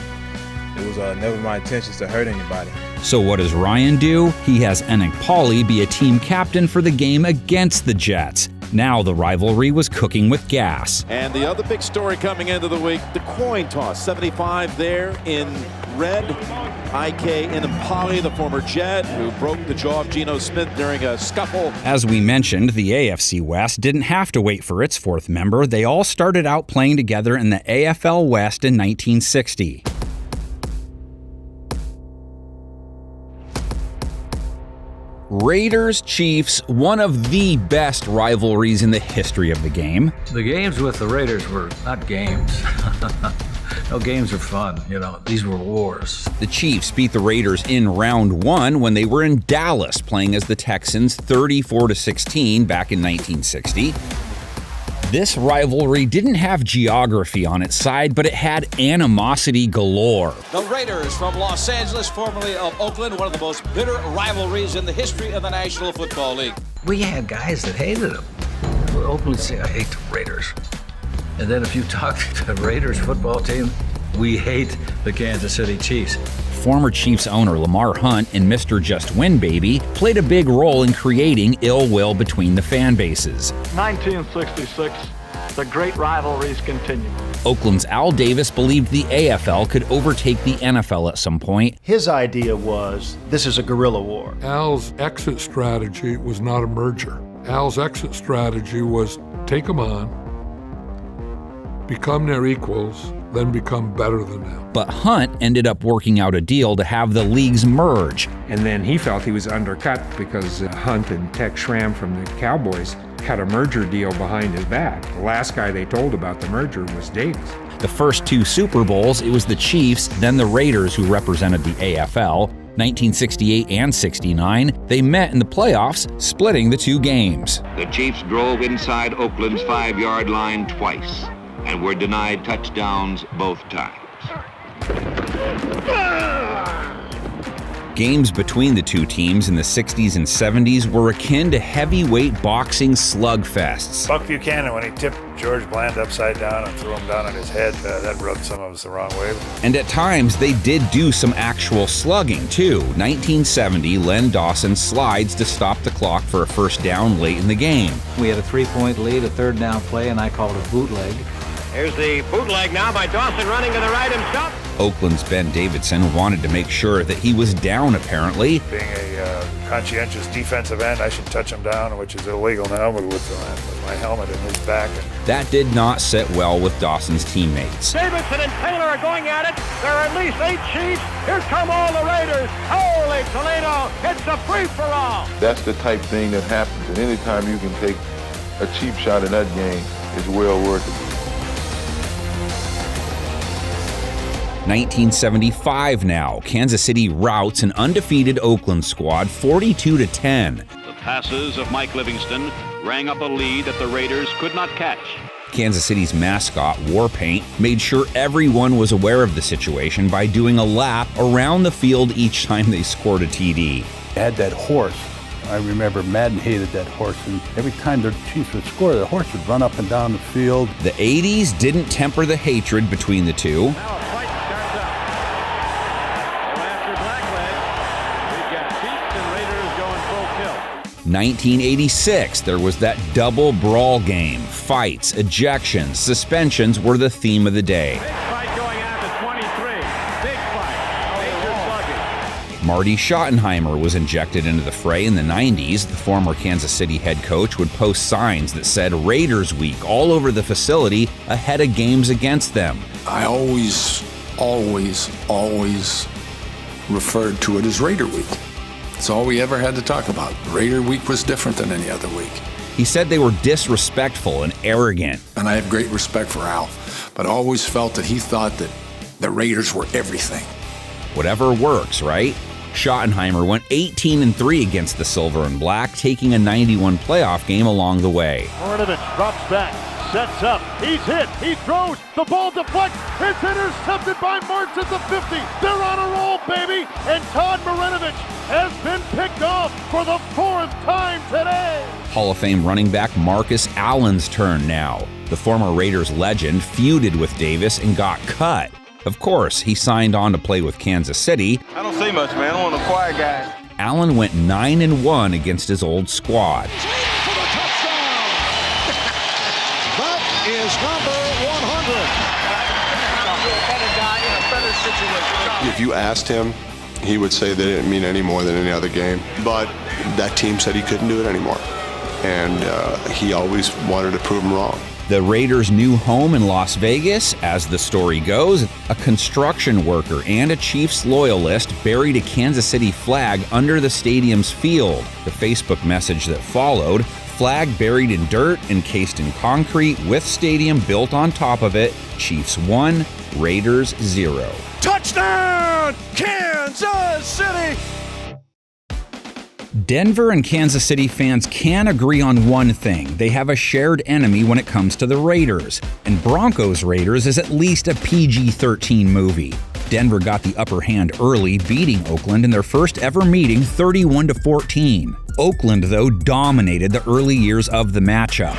It was never my intentions to hurt anybody. So what does Ryan do? He has Enikpali be a team captain for the game against the Jets. Now the rivalry was cooking with gas. And the other big story coming into the week, the coin toss. 75 there in red. Ike Enikpali, the former Jet, who broke the jaw of Geno Smith during a scuffle. As we mentioned, the AFC West didn't have to wait for its fourth member. They all started out playing together in the AFL West in 1960. Raiders-Chiefs, one of the best rivalries in the history of the game. The games with the Raiders were not games. No, games are fun, these were wars. The Chiefs beat the Raiders in round one when they were in Dallas playing as the Texans 34-16 back in 1960. This rivalry didn't have geography on its side, but it had animosity galore. The Raiders from Los Angeles, formerly of Oakland, one of the most bitter rivalries in the history of the National Football League. We had guys that hated them. Oakland say, I hate the Raiders. And then if you talk to the Raiders football team, we hate the Kansas City Chiefs. Former Chiefs owner Lamar Hunt and Mr. Just Win Baby played a big role in creating ill will between the fan bases. 1966, the great rivalries continue. Oakland's Al Davis believed the AFL could overtake the NFL at some point. His idea was, this is a guerrilla war. Al's exit strategy was not a merger. Al's exit strategy was take them on, become their equals, then become better than them. But Hunt ended up working out a deal to have the leagues merge. And then he felt he was undercut because Hunt and Tex Schramm from the Cowboys had a merger deal behind his back. The last guy they told about the merger was Davis. The first two Super Bowls, it was the Chiefs, then the Raiders who represented the AFL. 1968 and 69, they met in the playoffs, splitting the two games. The Chiefs drove inside Oakland's 5-yard line twice and were denied touchdowns both times. Games between the two teams in the 60s and 70s were akin to heavyweight boxing slugfests. Buck Buchanan, when he tipped George Bland upside down and threw him down on his head, that rubbed some of us the wrong way. And at times, they did do some actual slugging, too. 1970, Len Dawson slides to stop the clock for a first down late in the game. We had a 3-point lead, a third down play, and I called it bootleg. Here's the bootleg now by Dawson running to the right himself. Oakland's Ben Davidson wanted to make sure that he was down, apparently. Being a conscientious defensive end, I should touch him down, which is illegal now, but with my helmet in his back. That did not sit well with Dawson's teammates. Davidson and Taylor are going at it. There are at least 8 Chiefs. Here come all the Raiders. Holy Toledo, it's a free-for-all. That's the type thing that happens, and anytime you can take a cheap shot in that game is well worth it. 1975 now. Kansas City routs an undefeated Oakland squad 42-10. The passes of Mike Livingston rang up a lead that the Raiders could not catch. Kansas City's mascot, Warpaint, made sure everyone was aware of the situation by doing a lap around the field each time they scored a TD. They had that horse. I remember Madden hated that horse, and every time the Chiefs would score, the horse would run up and down the field. The 80s didn't temper the hatred between the two. 1986, there was that double brawl game. Fights, ejections, suspensions were the theme of the day. Big fight going out to 23. Big fight. Major slugging. Marty Schottenheimer was injected into the fray in the 90s. The former Kansas City head coach would post signs that said Raiders Week all over the facility ahead of games against them. I always referred to it as Raider Week. It's all we ever had to talk about. Raider Week was different than any other week. He said they were disrespectful and arrogant. And I have great respect for Al. but I always felt that he thought that the Raiders were everything. Whatever works, right? Schottenheimer went 18-3 against the Silver and Black, taking a 91 playoff game along the way. Marinovich drops back, sets up, he's hit, he throws, the ball deflects, it's intercepted by Martz at the 50. They're on a roll, baby, and Todd Marinovich has been picked off for the 4th time today. Hall of Fame running back Marcus Allen's turn now. The former Raiders legend feuded with Davis and got cut. Of course, he signed on to play with Kansas City. I don't see much, man. I'm one of the quiet guys. Allen went 9-1 against his old squad. That is number 100. If you asked him, he would say that it didn't mean any more than any other game. But that team said he couldn't do it anymore. And he always wanted to prove them wrong. The Raiders' new home in Las Vegas, as the story goes, a construction worker and a Chiefs loyalist buried a Kansas City flag under the stadium's field. The Facebook message that followed, flag buried in dirt, encased in concrete, with stadium built on top of it, Chiefs 1, Raiders 0. Touchdown, Kansas City! Denver and Kansas City fans can agree on one thing. They have a shared enemy when it comes to the Raiders. And Broncos Raiders is at least a PG-13 movie. Denver got the upper hand early, beating Oakland in their first ever meeting 31-14. Oakland, though, dominated the early years of the matchup.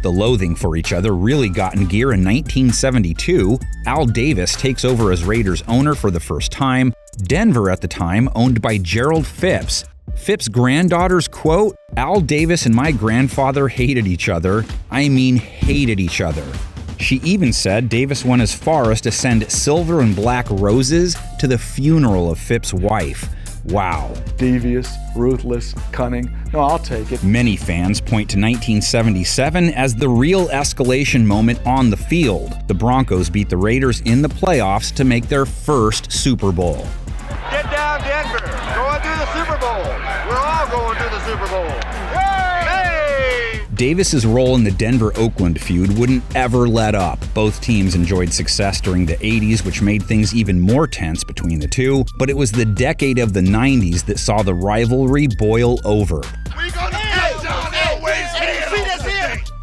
The loathing for each other really got in gear in 1972. Al Davis takes over as Raiders owner for the first time. Denver at the time owned by Gerald Phipps. Phipps' granddaughter's quote, "Al Davis and my grandfather hated each other. I mean hated each other." She even said Davis went as far as to send silver and black roses to the funeral of Phipps' wife. Wow. Devious, ruthless, cunning. No, I'll take it. Many fans point to 1977 as the real escalation moment on the field. The Broncos beat the Raiders in the playoffs to make their first Super Bowl. Get down, Denver. Go and do the Super Bowl. We're all going to the Super Bowl. Davis's role in the Denver-Oakland feud wouldn't ever let up. Both teams enjoyed success during the 80s, which made things even more tense between the two, but it was the decade of the 90s that saw the rivalry boil over.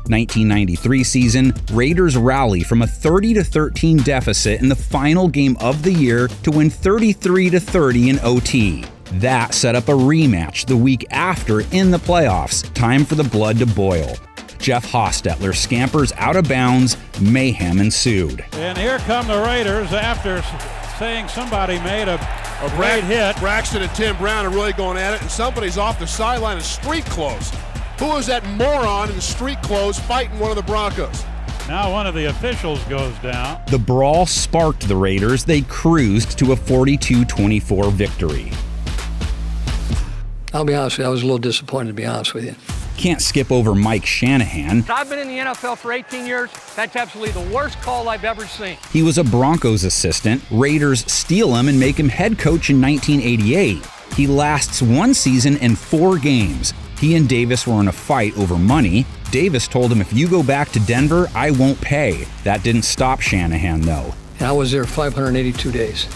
1993 season, Raiders rally from a 30-13 deficit in the final game of the year to win 33-30 in OT. That set up a rematch the week after in the playoffs. Time for the blood to boil. Jeff Hostetler scampers out of bounds. Mayhem ensued. And here come the Raiders after saying somebody made a great hit. Braxton and Tim Brown are really going at it, and somebody's off the sideline in street clothes. Who is that moron in street clothes fighting one of the Broncos? Now one of the officials goes down. The brawl sparked the Raiders. They cruised to a 42-24 victory. I'll be honest with you, I was a little disappointed, to be honest with you. Can't skip over Mike Shanahan. I've been in the NFL for 18 years. That's absolutely the worst call I've ever seen. He was a Broncos assistant. Raiders steal him and make him head coach in 1988. He lasts one season and 4 games. He and Davis were in a fight over money. Davis told him, "If you go back to Denver, I won't pay." That didn't stop Shanahan, though. And I was there 582 days.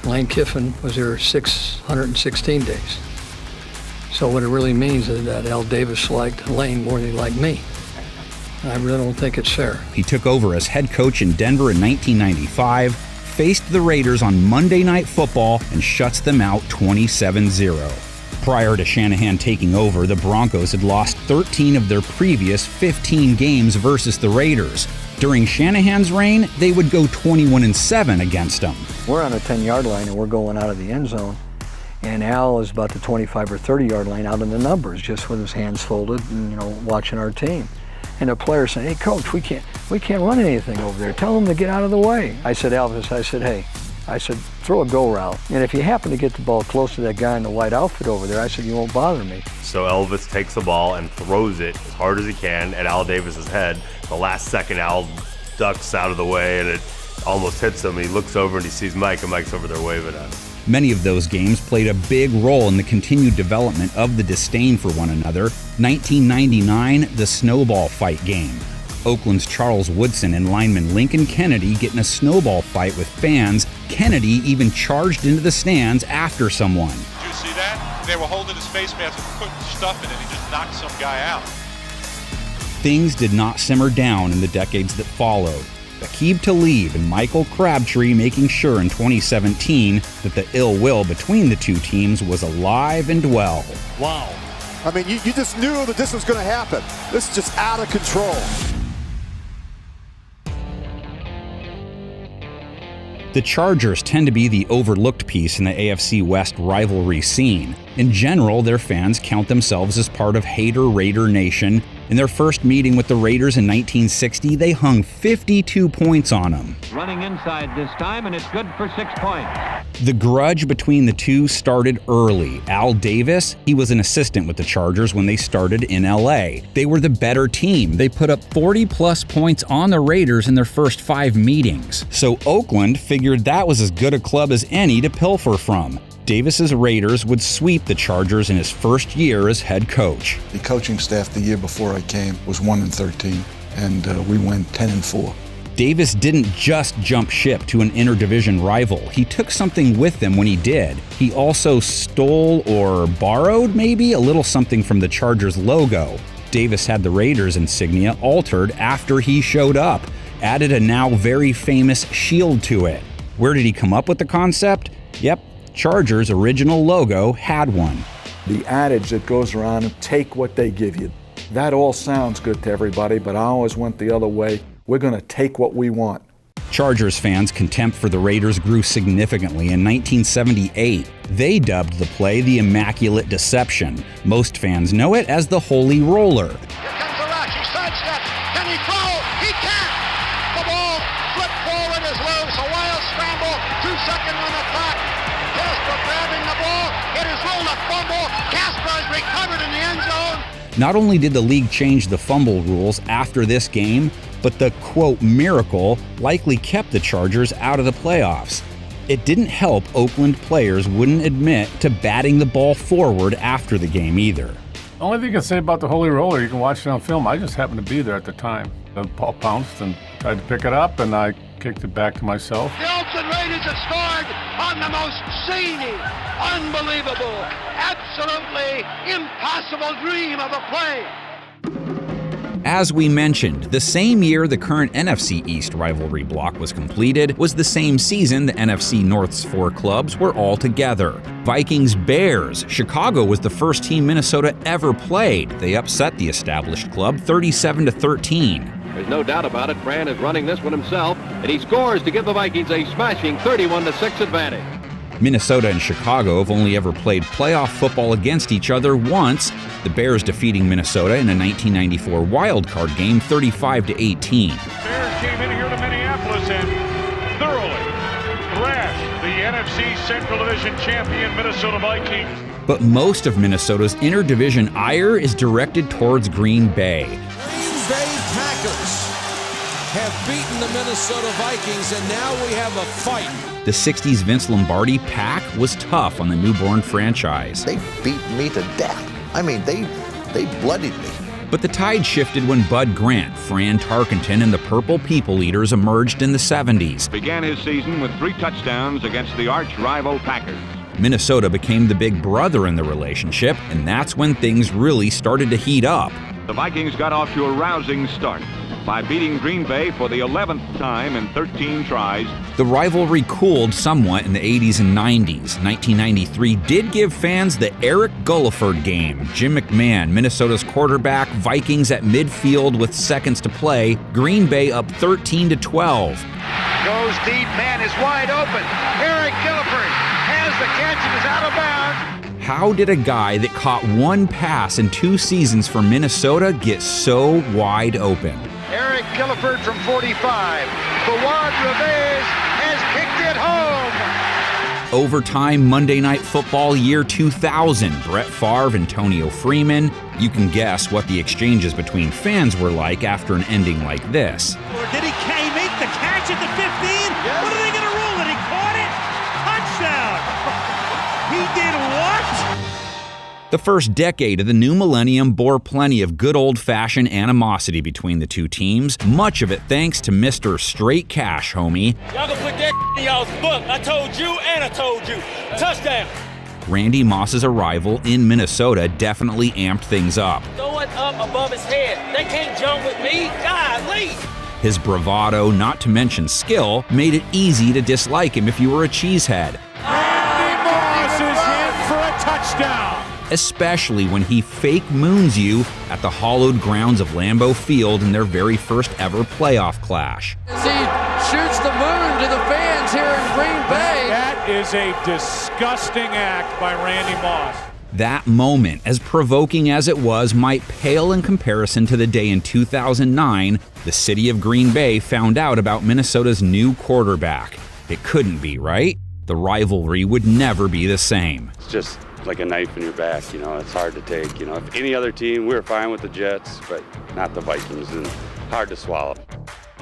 Lane Kiffin was there 616 days. So what it really means is that Al Davis liked Lane more than he liked me. I really don't think it's fair. He took over as head coach in Denver in 1995, faced the Raiders on Monday Night Football, and shuts them out 27-0. Prior to Shanahan taking over, the Broncos had lost 13 of their previous 15 games versus the Raiders. During Shanahan's reign, they would go 21-7 against them. We're on a 10-yard line and we're going out of the end zone. And Al is about the 25 or 30-yard line out in the numbers, just with his hands folded and, watching our team. And the player said, "Hey, coach, we can't run anything over there. Tell them to get out of the way." I said, "Elvis," I said, "throw a go route. And if you happen to get the ball close to that guy in the white outfit over there," I said, "you won't bother me." So Elvis takes the ball and throws it as hard as he can at Al Davis's head. The last second, Al ducks out of the way and it almost hits him. He looks over and he sees Mike, and Mike's over there waving at him. Many of those games played a big role in the continued development of the disdain for one another. 1999, the snowball fight game. Oakland's Charles Woodson and lineman Lincoln Kennedy get in a snowball fight with fans. Kennedy even charged into the stands after someone. Did you see that? They were holding his face mask and putting stuff in it. He just knocked some guy out. Things did not simmer down in the decades that followed. Aqib Talib and Michael Crabtree making sure in 2017 that the ill will between the two teams was alive and well. Wow. I mean, you just knew that this was going to happen. This is just out of control. The Chargers tend to be the overlooked piece in the AFC West rivalry scene. In general, their fans count themselves as part of Hater-Raider Nation. In their first meeting with the Raiders in 1960, they hung 52 points on them. Running inside this time, and it's good for 6 points. The grudge between the two started early. Al Davis, he was an assistant with the Chargers when they started in LA. They were the better team. They put up 40-plus points on the Raiders in their first 5 meetings. So Oakland figured that was as good a club as any to pilfer from. Davis's Raiders would sweep the Chargers in his first year as head coach. The coaching staff the year before I came was 1-13, and we went 10-4. Davis didn't just jump ship to an interdivision rival. He took something with him when he did. He also stole or borrowed, maybe, a little something from the Chargers logo. Davis had the Raiders insignia altered after he showed up, added a now very famous shield to it. Where did he come up with the concept? Yep, Chargers' original logo had one. The adage that goes around, take what they give you. That all sounds good to everybody, but I always went the other way. We're going to take what we want. Chargers fans' contempt for the Raiders grew significantly in 1978. They dubbed the play the Immaculate Deception. Most fans know it as the Holy Roller. Here comes the rush. He sidesteps. Can he throw? He can't. The ball flipped forward is loose. A wild scramble. 2 seconds on the clock. Casper grabbing the ball. It is ruled a fumble. Casper is recovered in the end zone. Not only did the league change the fumble rules after this game, but the, quote, miracle likely kept the Chargers out of the playoffs. It didn't help Oakland players wouldn't admit to batting the ball forward after the game either. The only thing I can say about the Holy Roller, you can watch it on film. I just happened to be there at the time. The ball pounced and tried to pick it up, and I kicked it back to myself. The Oakland Raiders have scored on the most zany, unbelievable, absolutely impossible dream of a play. As we mentioned, the same year the current NFC East rivalry block was completed was the same season the NFC North's 4 clubs were all together. Vikings-Bears. Chicago was the first team Minnesota ever played. They upset the established club 37-13. There's no doubt about it. Fran is running this one himself, and he scores to give the Vikings a smashing 31-6 advantage. Minnesota and Chicago have only ever played playoff football against each other once, the Bears defeating Minnesota in a 1994 wildcard game 35-18. Bears came in here to Minneapolis and thoroughly thrashed the NFC Central Division champion Minnesota Vikings. But most of Minnesota's interdivision ire is directed towards Green Bay. Green Bay Packers have beaten the Minnesota Vikings, and now we have a fight. The 60s Vince Lombardi pack was tough on the newborn franchise. They beat me to death. I mean, they bloodied me. But the tide shifted when Bud Grant, Fran Tarkenton, and the Purple People Eaters emerged in the 70s. Began his season with 3 touchdowns against the arch-rival Packers. Minnesota became the big brother in the relationship, and that's when things really started to heat up. The Vikings got off to a rousing start by beating Green Bay for the 11th time in 13 tries. The rivalry cooled somewhat in the 80s and 90s. 1993 did give fans the Eric Gulliford game. Jim McMahon, Minnesota's quarterback, Vikings at midfield with seconds to play, Green Bay up 13-12. Goes deep, man is wide open. Eric Gulliford has the catch and is out of bounds. How did a guy that caught 1 pass in 2 seasons for Minnesota get so wide open? Eric Gulliford from 45. Fawad Rivez has kicked it home. Overtime Monday Night Football year 2000. Brett Favre, Antonio Freeman. You can guess what the exchanges between fans were like after an ending like this. Or did he make the catch at the 15? Yes. What are they going to rule it? He caught it? Touchdown! did what? The first decade of the new millennium bore plenty of good old-fashioned animosity between the two teams, much of it thanks to Mr. Straight Cash, homie. Y'all can put that in y'all's book. I told you and I told you. Touchdown. Randy Moss's arrival in Minnesota definitely amped things up. Throw it up above his head. They can't jump with me. Golly. His bravado, not to mention skill, made it easy to dislike him if you were a cheesehead. Randy Moss is in for a touchdown. Especially when he fake moons you at the hallowed grounds of Lambeau Field in their very first ever playoff clash. As he shoots the moon to the fans here in Green Bay. That is a disgusting act by Randy Moss. That moment, as provoking as it was, might pale in comparison to the day in 2009 the city of Green Bay found out about Minnesota's new quarterback. It couldn't be, right? The rivalry would never be the same. It's just like a knife in your back, it's hard to take. If any other team, we were fine with the Jets, but not the Vikings, and hard to swallow.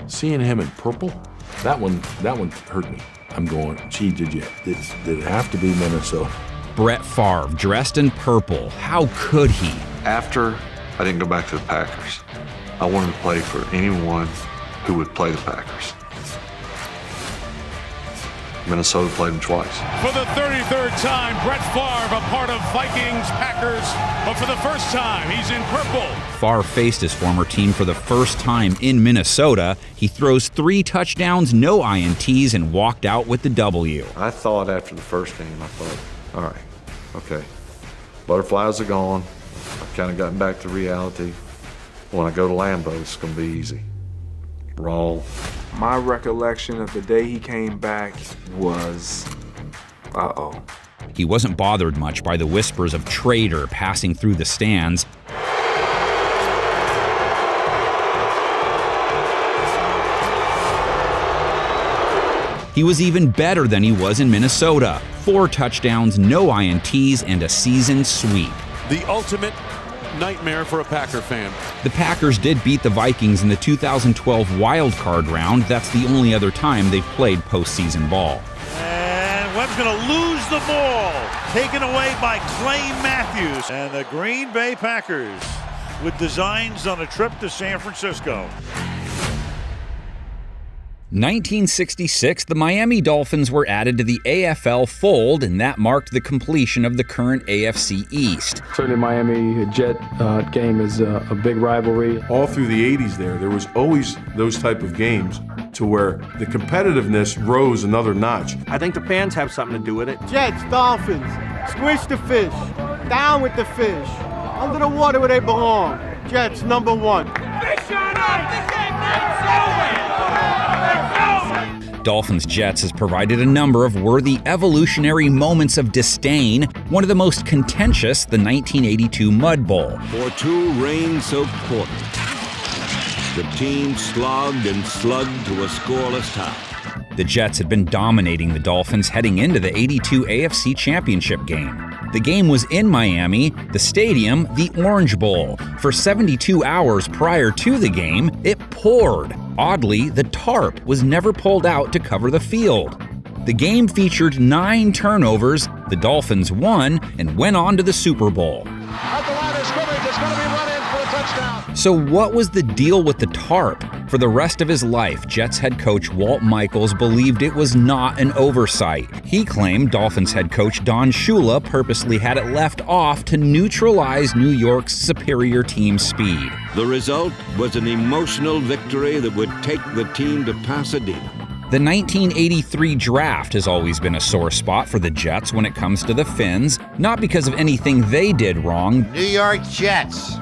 Seeing him in purple, that one hurt me. I'm going, gee, did it have to be Minnesota? Brett Favre, dressed in purple, how could he? After I didn't go back to the Packers, I wanted to play for anyone who would play the Packers. Minnesota played him twice. For the 33rd time, Brett Favre, a part of Vikings, Packers, but for the first time, he's in purple. Favre faced his former team for the first time in Minnesota. He throws 3 touchdowns, no INTs, and walked out with the W. I thought after the first game, all right, okay, butterflies are gone. I've kind of gotten back to reality. When I go to Lambeau, it's going to be easy. Wrong. My recollection of the day he came back was, uh-oh. He wasn't bothered much by the whispers of traitor passing through the stands. He was even better than he was in Minnesota. 4 touchdowns, no INTs, and a season sweep. The ultimate nightmare for a Packer fan. The Packers did beat the Vikings in the 2012 wild card round. That's the only other time they've played postseason ball. And Webb's going to lose the ball. Taken away by Clay Matthews. And the Green Bay Packers with designs on a trip to San Francisco. 1966, the Miami Dolphins were added to the AFL fold, and that marked the completion of the current AFC East. Certainly Miami Jet game is a big rivalry. All through the 80s there was always those type of games to where the competitiveness rose another notch. I think the fans have something to do with it. Jets, Dolphins, squish the fish, down with the fish, under the water where they belong. Jets, #1. Fish on up! Dolphins Jets has provided a number of worthy evolutionary moments of disdain, one of the most contentious, the 1982 Mud Bowl. For 2 rain-soaked quarters, the team slogged and slugged to a scoreless tie. The Jets had been dominating the Dolphins heading into the '82 AFC Championship game. The game was in Miami, the stadium, the Orange Bowl. For 72 hours prior to the game, it poured. Oddly, the tarp was never pulled out to cover the field. The game featured 9 turnovers, the Dolphins won, and went on to the Super Bowl. At the line of scrimmage, it's going to be run in for a touchdown. So what was the deal with the tarp? For the rest of his life, Jets head coach Walt Michaels believed it was not an oversight. He claimed Dolphins head coach Don Shula purposely had it left off to neutralize New York's superior team speed. The result was an emotional victory that would take the team to Pasadena. The 1983 draft has always been a sore spot for the Jets when it comes to the Finns, not because of anything they did wrong. New York Jets.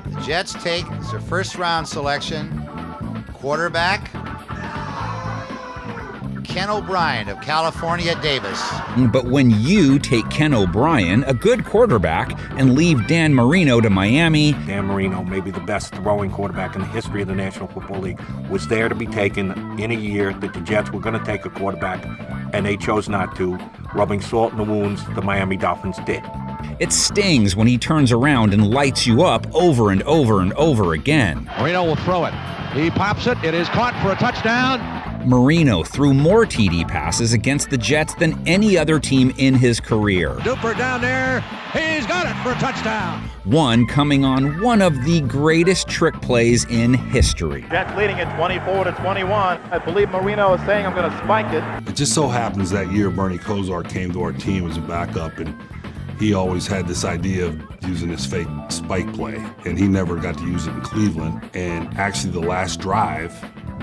The Jets take as their first-round selection quarterback Ken O'Brien of California Davis. But when you take Ken O'Brien, a good quarterback, and leave Dan Marino to Miami... Dan Marino, maybe the best throwing quarterback in the history of the National Football League, was there to be taken in a year that the Jets were going to take a quarterback, and they chose not to, rubbing salt in the wounds the Miami Dolphins did. It stings when he turns around and lights you up over and over and over again. Marino will throw it. He pops it. It is caught for a touchdown. Marino threw more TD passes against the Jets than any other team in his career. Duper down there. He's got it for a touchdown. One coming on one of the greatest trick plays in history. Jets leading it 24-21. I believe Marino is saying I'm going to spike it. It just so happens that year Bernie Kosar came to our team as a backup, and he always had this idea of using this fake spike play, and he never got to use it in Cleveland. And actually the last drive,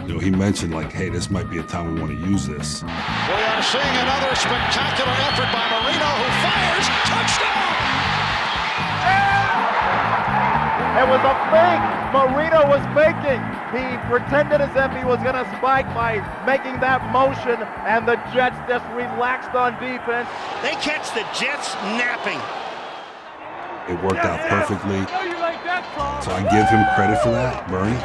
he mentioned like, hey, this might be a time we want to use this. We are seeing another spectacular effort by Marino, who fires. Touchdown! It was a fake. Marino was faking. He pretended as if he was going to spike by making that motion, and the Jets just relaxed on defense. They catch the Jets napping. It worked out perfectly. So I give him credit for that, Bernie,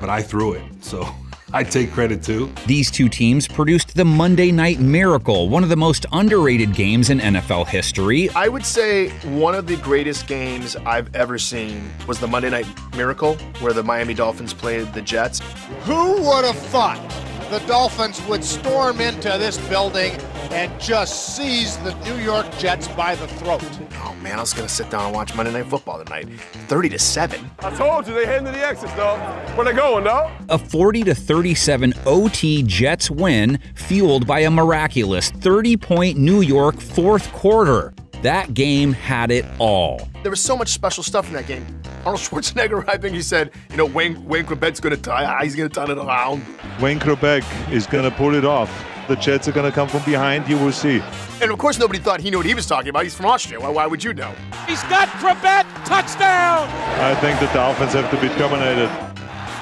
but I threw it, so I take credit too. These two teams produced the Monday Night Miracle, one of the most underrated games in NFL history. I would say one of the greatest games I've ever seen was the Monday Night Miracle, where the Miami Dolphins played the Jets. Who would have thought the Dolphins would storm into this building and just seize the New York Jets by the throat? Oh man, I was gonna sit down and watch Monday Night Football tonight. 30-7. I told you they heading to the exits, though. Where they going, though? A 40-37 OT Jets win, fueled by a miraculous 30-point New York fourth quarter. That game had it all. There was so much special stuff in that game. Arnold Schwarzenegger, I think he said, Wayne Quebec's gonna tie. He's gonna turn it around. Wayne Quebec is gonna pull it off. The Jets are gonna come from behind. You will see. And of course, nobody thought he knew what he was talking about. He's from Austria. Why would you know? He's got Quebec. Touchdown! I think the Dolphins have to be terminated.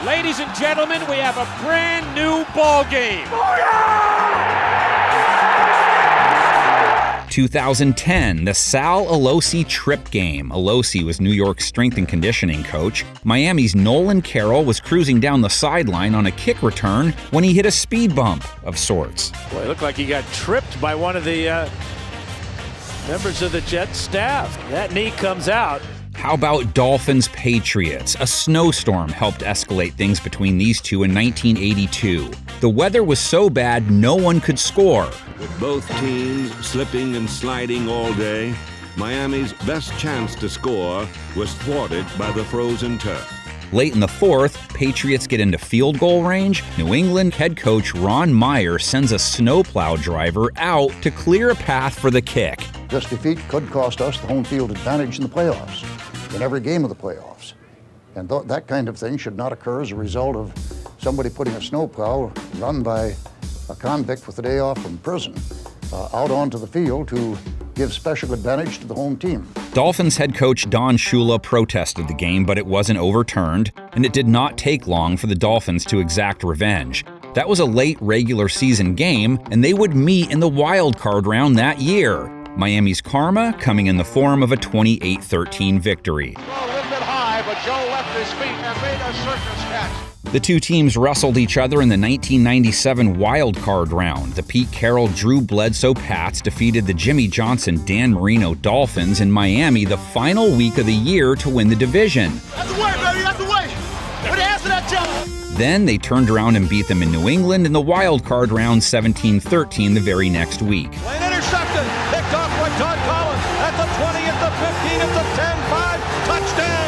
Ladies and gentlemen, we have a brand new ball game. 2010, the Sal Alosi trip game. Alosi was New York's strength and conditioning coach. Miami's Nolan Carroll was cruising down the sideline on a kick return when he hit a speed bump of sorts. Boy, it looked like he got tripped by one of the members of the Jets staff. That knee comes out. How about Dolphins Patriots? A snowstorm helped escalate things between these two in 1982. The weather was so bad no one could score. With both teams slipping and sliding all day, Miami's best chance to score was thwarted by the frozen turf. Late in the fourth, Patriots get into field goal range. New England head coach Ron Meyer sends a snowplow driver out to clear a path for the kick. This defeat could cost us the home field advantage in the playoffs, in every game of the playoffs. And that kind of thing should not occur as a result of somebody putting a snowplow run by a convict with a day off from prison out onto the field to give special advantage to the home team. Dolphins head coach Don Shula protested the game, but it wasn't overturned, and it did not take long for the Dolphins to exact revenge. That was a late regular season game, and they would meet in the wild card round that year. Miami's karma coming in the form of a 28-13 victory. A little bit high, but Joe left his feet and made a circus catch. The two teams wrestled each other in the 1997 wild card round. The Pete Carroll, Drew Bledsoe Pats defeated the Jimmy Johnson, Dan Marino Dolphins in Miami the final week of the year to win the division. That's the way, baby, that's the way. Put your hands to that jump. Then they turned around and beat them in New England in the wild card round 17-13 the very next week. Lane intercepted, picked off by Todd Collins at the 20, at the 15, at the 10, 5, touchdown.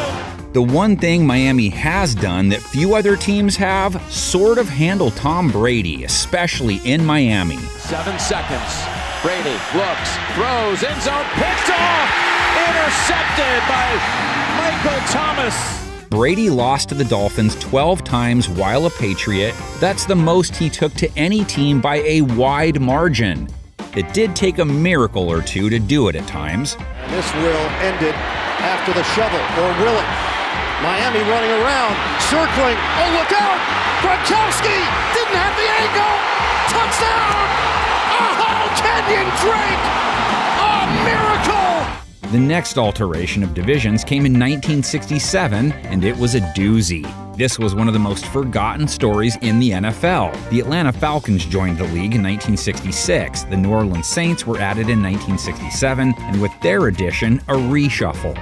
The one thing Miami has done that few other teams have, sort of handle Tom Brady, especially in Miami. 7 seconds. Brady looks, throws, end zone, picked off, intercepted by Michael Thomas. Brady lost to the Dolphins 12 times while a Patriot. That's the most he took to any team by a wide margin. It did take a miracle or two to do it at times. And this will end it after the shovel, or will it? Miami running around, circling. Oh, look out! Gronkowski didn't have the angle. Touchdown! Oh, Kenyon Drake! A miracle! The next alteration of divisions came in 1967, and it was a doozy. This was one of the most forgotten stories in the NFL. The Atlanta Falcons joined the league in 1966. The New Orleans Saints were added in 1967, and with their addition, a reshuffle.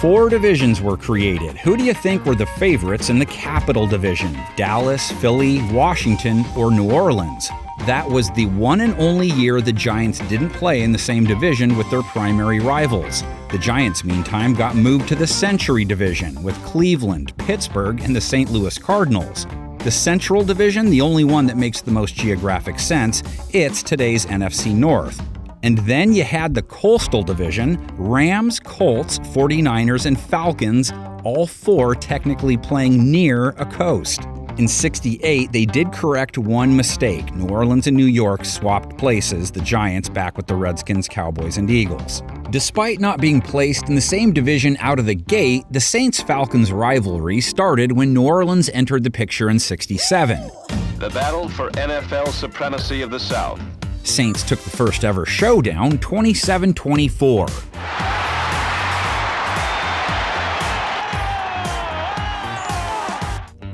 4 divisions were created. Who do you think were the favorites in the Capital Division? Dallas, Philly, Washington, or New Orleans? That was the one and only year the Giants didn't play in the same division with their primary rivals. The Giants, meantime, got moved to the Century Division with Cleveland, Pittsburgh, and the St. Louis Cardinals. The Central Division, the only one that makes the most geographic sense, it's today's NFC North. And then you had the Coastal Division, Rams, Colts, 49ers, and Falcons, all 4 technically playing near a coast. In '68, they did correct one mistake. New Orleans and New York swapped places, the Giants back with the Redskins, Cowboys, and Eagles. Despite not being placed in the same division out of the gate, the Saints-Falcons rivalry started when New Orleans entered the picture in '67. The battle for NFL supremacy of the South. Saints took the first ever showdown, 27-24.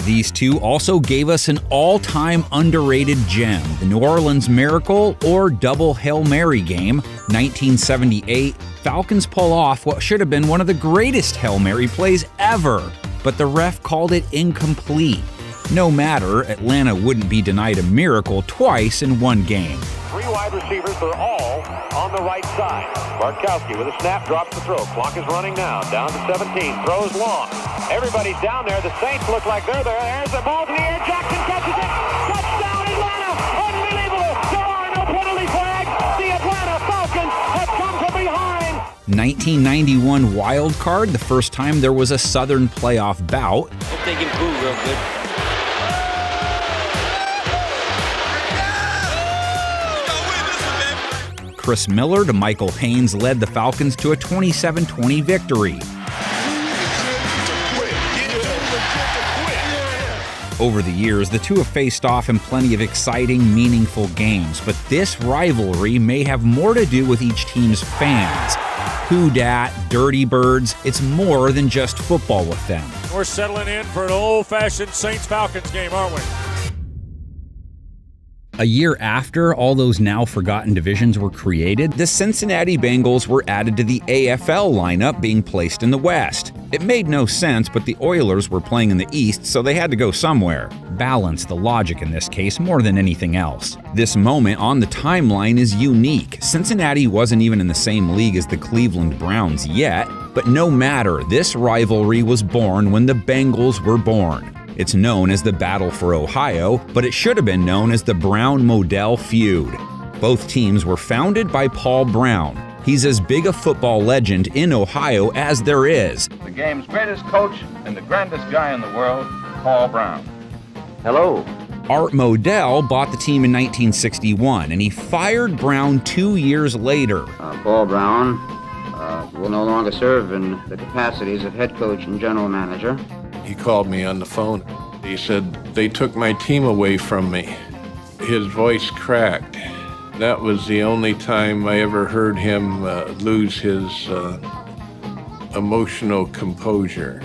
These two also gave us an all-time underrated gem, the New Orleans Miracle or Double Hail Mary game. 1978, Falcons pull off what should have been one of the greatest Hail Mary plays ever, but the ref called it incomplete. No matter, Atlanta wouldn't be denied a miracle twice in one game. 3 wide receivers, they're all on the right side. Bartkowski with a snap, drops the throw. Clock is running now, down to 17, throws long. Everybody's down there. The Saints look like they're there. There's the ball in the air. Jackson catches it. Touchdown, Atlanta. Unbelievable. There are no penalty flags. The Atlanta Falcons have come from behind. 1991 wild card, the first time there was a Southern playoff bout. Hope they can prove real good. Chris Miller to Michael Haynes led the Falcons to a 27-20 victory. Over the years, the two have faced off in plenty of exciting, meaningful games, but this rivalry may have more to do with each team's fans. Who dat, Dirty Birds, it's more than just football with them. We're settling in for an old-fashioned Saints-Falcons game, aren't we? A year after all those now forgotten divisions were created, the Cincinnati Bengals were added to the AFL lineup, being placed in the West. It made no sense, but the Oilers were playing in the East, so they had to go somewhere. Balance the logic in this case more than anything else. This moment on the timeline is unique. Cincinnati wasn't even in the same league as the Cleveland Browns yet, but no matter, this rivalry was born when the Bengals were born. It's known as the Battle for Ohio, but it should have been known as the Brown-Modell feud. Both teams were founded by Paul Brown. He's as big a football legend in Ohio as there is. The game's greatest coach and the grandest guy in the world, Paul Brown. Hello. Art Modell bought the team in 1961, and he fired Brown 2 years later. Paul Brown will no longer serve in the capacities of head coach and general manager. He called me on the phone. He said, "They took my team away from me." His voice cracked. That was the only time I ever heard him lose his emotional composure.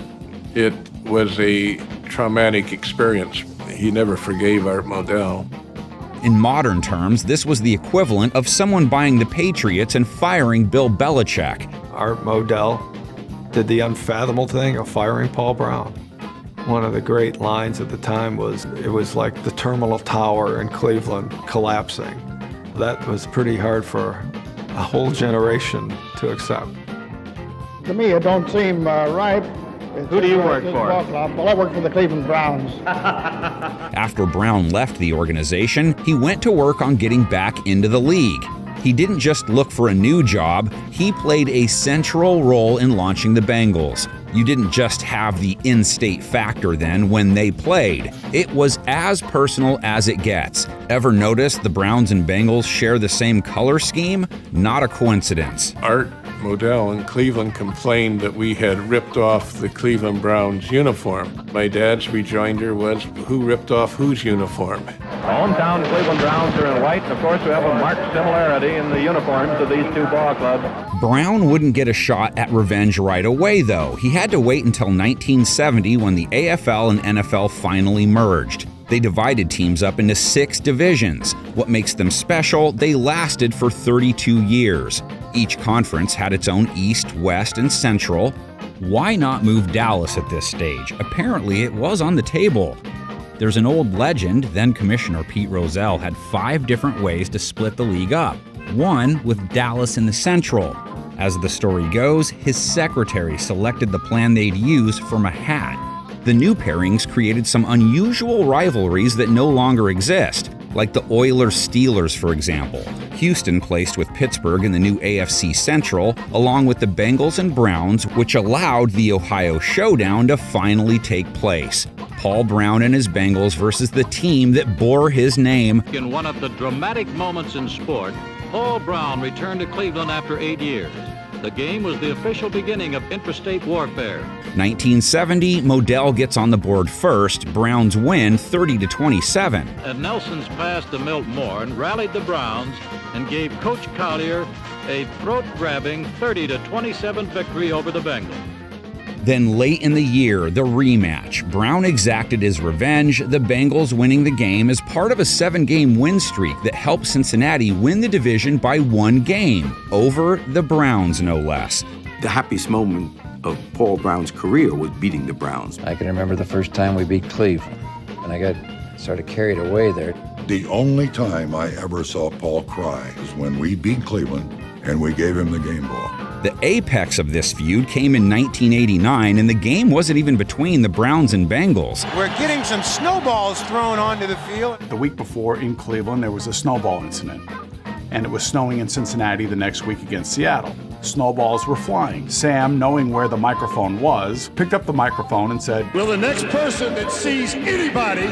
It was a traumatic experience. He never forgave Art Modell. In modern terms, this was the equivalent of someone buying the Patriots and firing Bill Belichick. Art Modell did the unfathomable thing of firing Paul Brown. One of the great lines at the time was, it was like the Terminal Tower in Cleveland collapsing. That was pretty hard for a whole generation to accept. To me, it don't seem right. Who do you work for? Well, I work for the Cleveland Browns. After Brown left the organization, he went to work on getting back into the league. He didn't just look for a new job, he played a central role in launching the Bengals. You didn't just have the in-state factor then when they played. It was as personal as it gets. Ever notice the Browns and Bengals share the same color scheme? Not a coincidence. Art Modell in Cleveland complained that we had ripped off the Cleveland Browns uniform. My dad's rejoinder was, who ripped off whose uniform? Hometown Cleveland Browns are in white. Of course, we have a marked similarity in the uniforms of these two ball clubs. Brown wouldn't get a shot at revenge right away, though. He had to wait until 1970 when the AFL and NFL finally merged. They divided teams up into 6 divisions. What makes them special, they lasted for 32 years. Each conference had its own East, West, and Central. Why not move Dallas at this stage? Apparently, it was on the table. There's an old legend, then Commissioner Pete Rozelle had 5 different ways to split the league up. One with Dallas in the Central. As the story goes, his secretary selected the plan they'd use from a hat. The new pairings created some unusual rivalries that no longer exist, like the Oilers-Steelers, for example. Houston placed with Pittsburgh in the new AFC Central, along with the Bengals and Browns, which allowed the Ohio Showdown to finally take place. Paul Brown and his Bengals versus the team that bore his name. In one of the dramatic moments in sport, Paul Brown returned to Cleveland after 8 years. The game was the official beginning of interstate warfare. 1970, Modell gets on the board first. Browns win 30-27. And Nelson's pass to Milt Moore rallied the Browns and gave Coach Collier a throat-grabbing 30-27 victory over the Bengals. Then late in the year, the rematch. Brown exacted his revenge, the Bengals winning the game as part of a 7-game win streak that helped Cincinnati win the division by 1 game, over the Browns no less. The happiest moment of Paul Brown's career was beating the Browns. I can remember the first time we beat Cleveland, and I got sort of carried away there. The only time I ever saw Paul cry is when we beat Cleveland and we gave him the game ball. The apex of this feud came in 1989, and the game wasn't even between the Browns and Bengals. We're getting some snowballs thrown onto the field. The week before in Cleveland, there was a snowball incident, and it was snowing in Cincinnati the next week against Seattle. Snowballs were flying. Sam, knowing where the microphone was, picked up the microphone and said, "Will the next person that sees anybody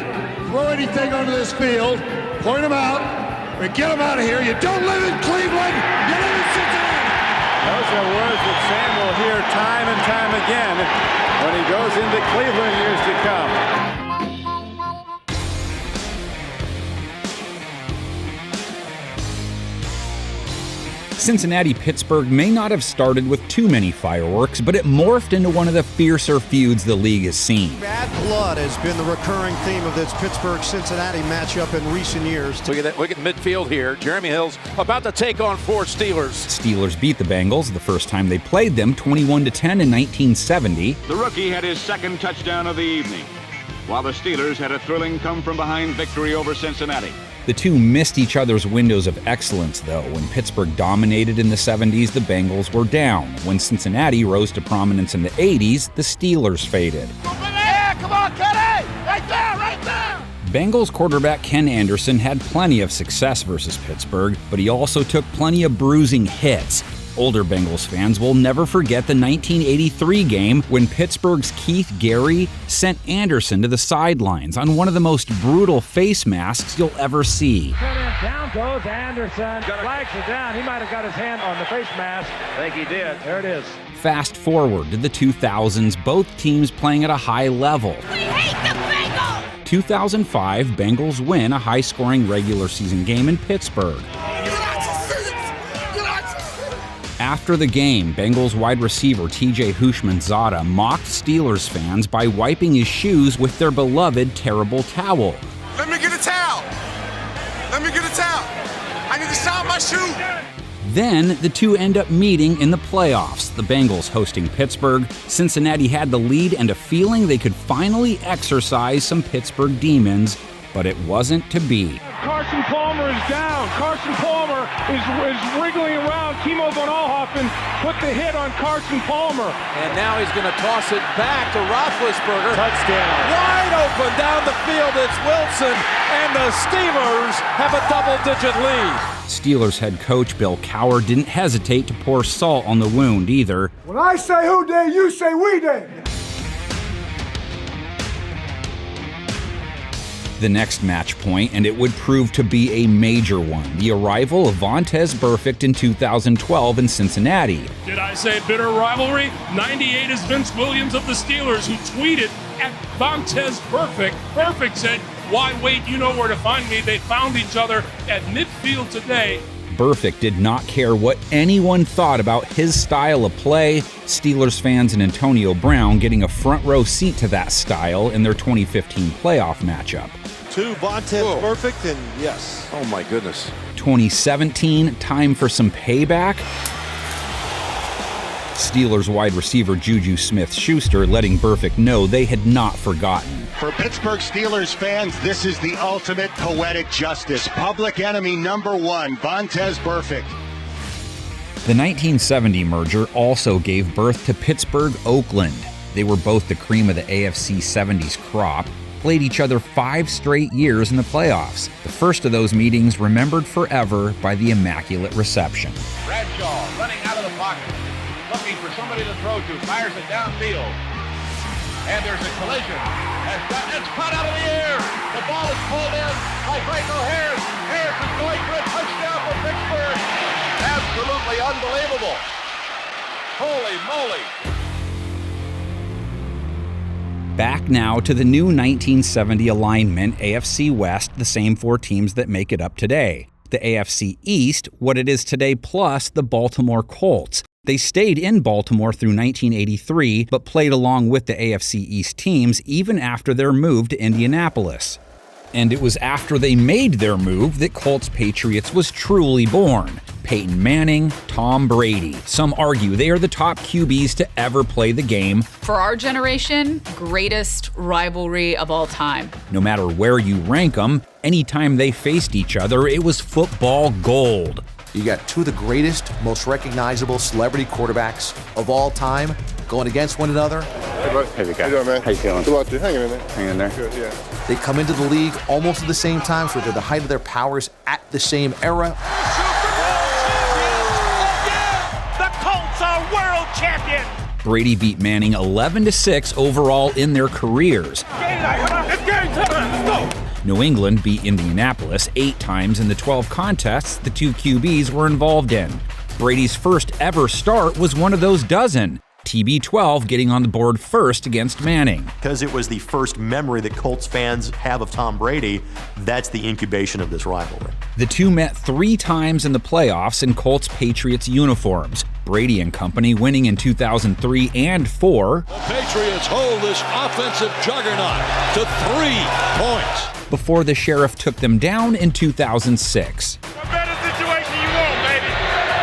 throw anything onto this field, point them out, and get them out of here. You don't live in Cleveland, you live in Cincinnati." Those are words that Sam will hear time and time again when he goes into Cleveland years to come. Cincinnati-Pittsburgh may not have started with too many fireworks, but it morphed into one of the fiercer feuds the league has seen. Bad blood has been the recurring theme of this Pittsburgh-Cincinnati matchup in recent years. Look at that. Look at midfield here. Jeremy Hill's about to take on 4 Steelers. Steelers beat the Bengals the first time they played them, 21-10 in 1970. The rookie had his second touchdown of the evening, while the Steelers had a thrilling come-from-behind victory over Cincinnati. The two missed each other's windows of excellence, though. When Pittsburgh dominated in the 70s, the Bengals were down. When Cincinnati rose to prominence in the 80s, the Steelers faded. Yeah, come on, Kenny! Right there, right there! Bengals quarterback Ken Anderson had plenty of success versus Pittsburgh, but he also took plenty of bruising hits. Older Bengals fans will never forget the 1983 game when Pittsburgh's Keith Gary sent Anderson to the sidelines on one of the most brutal face masks you'll ever see. Down goes Anderson. Flags it down. He might have got his hand on the face mask. I think he did. There it is. Fast forward to the 2000s, both teams playing at a high level. We hate the Bengals! 2005, Bengals win a high-scoring regular season game in Pittsburgh. After the game, Bengals wide receiver T.J. Houshmandzadeh mocked Steelers fans by wiping his shoes with their beloved terrible towel. Let me get a towel. Let me get a towel. I need to shine my shoe. Then the two end up meeting in the playoffs, the Bengals hosting Pittsburgh. Cincinnati had the lead and a feeling they could finally exorcise some Pittsburgh demons, but it wasn't to be. Carson Palmer is down. Carson Palmer is wriggling around. Timo von Oelhoffen put the hit on Carson Palmer. And now he's going to toss it back to Roethlisberger. Touchdown. Wide open down the field. It's Wilson. And the Steelers have a double-digit lead. Steelers head coach Bill Cowher didn't hesitate to pour salt on the wound either. When I say who day, you say we day. The next match point, and it would prove to be a major one, the arrival of Vontaze Burfict in 2012 in Cincinnati. Did I say bitter rivalry? 98 is Vince Williams of the Steelers, who tweeted at Vontaze Burfict. Burfict said, "Why wait? You know where to find me." They found each other at midfield today. Burfict did not care what anyone thought about his style of play. Steelers fans and Antonio Brown getting a front row seat to that style in their 2015 playoff matchup. To Vontaze Burfict, and yes. Oh my goodness. 2017, time for some payback. Steelers wide receiver Juju Smith-Schuster letting Burfict know they had not forgotten. For Pittsburgh Steelers fans, this is the ultimate poetic justice. Public enemy number one, Vontaze Burfict. The 1970 merger also gave birth to Pittsburgh-Oakland. They were both the cream of the AFC 70s crop, played each other 5 straight years in the playoffs. The first of those meetings remembered forever by the immaculate reception. Bradshaw running out of the pocket, looking for somebody to throw to, fires it downfield. And there's a collision. It's caught out of the air. The ball is pulled in by Franco Harris. Harris is going for a touchdown for Pittsburgh. Absolutely unbelievable. Holy moly. Back now to the new 1970 alignment, AFC West, the same 4 teams that make it up today. The AFC East, what it is today, plus the Baltimore Colts. They stayed in Baltimore through 1983, but played along with the AFC East teams even after their move to Indianapolis. And it was after they made their move that Colts Patriots was truly born. Peyton Manning, Tom Brady. Some argue they are the top QBs to ever play the game. For our generation, greatest rivalry of all time. No matter where you rank them, anytime they faced each other, it was football gold. You got 2 of the greatest, most recognizable celebrity quarterbacks of all time going against one another. Hey, bud. Hey, how you doing, man? How you feeling? Good luck to you. Hanging in there. Hanging in there. Good, yeah. They come into the league almost at the same time, so they're the height of their powers at the same era. The Colts are world champions! Brady beat Manning 11-6 overall in their careers. It's game time! Let's go! New England beat Indianapolis 8 times in the 12 contests the 2 QBs were involved in. Brady's first ever start was one of those dozen, TB12 getting on the board first against Manning. Because it was the first memory that Colts fans have of Tom Brady, that's the incubation of this rivalry. The two met 3 times in the playoffs in Colts-Patriots uniforms. Brady and company winning in 2003 and 4. The Patriots hold this offensive juggernaut to 3 points. Before the Sheriff took them down in 2006. What better situation you want, baby?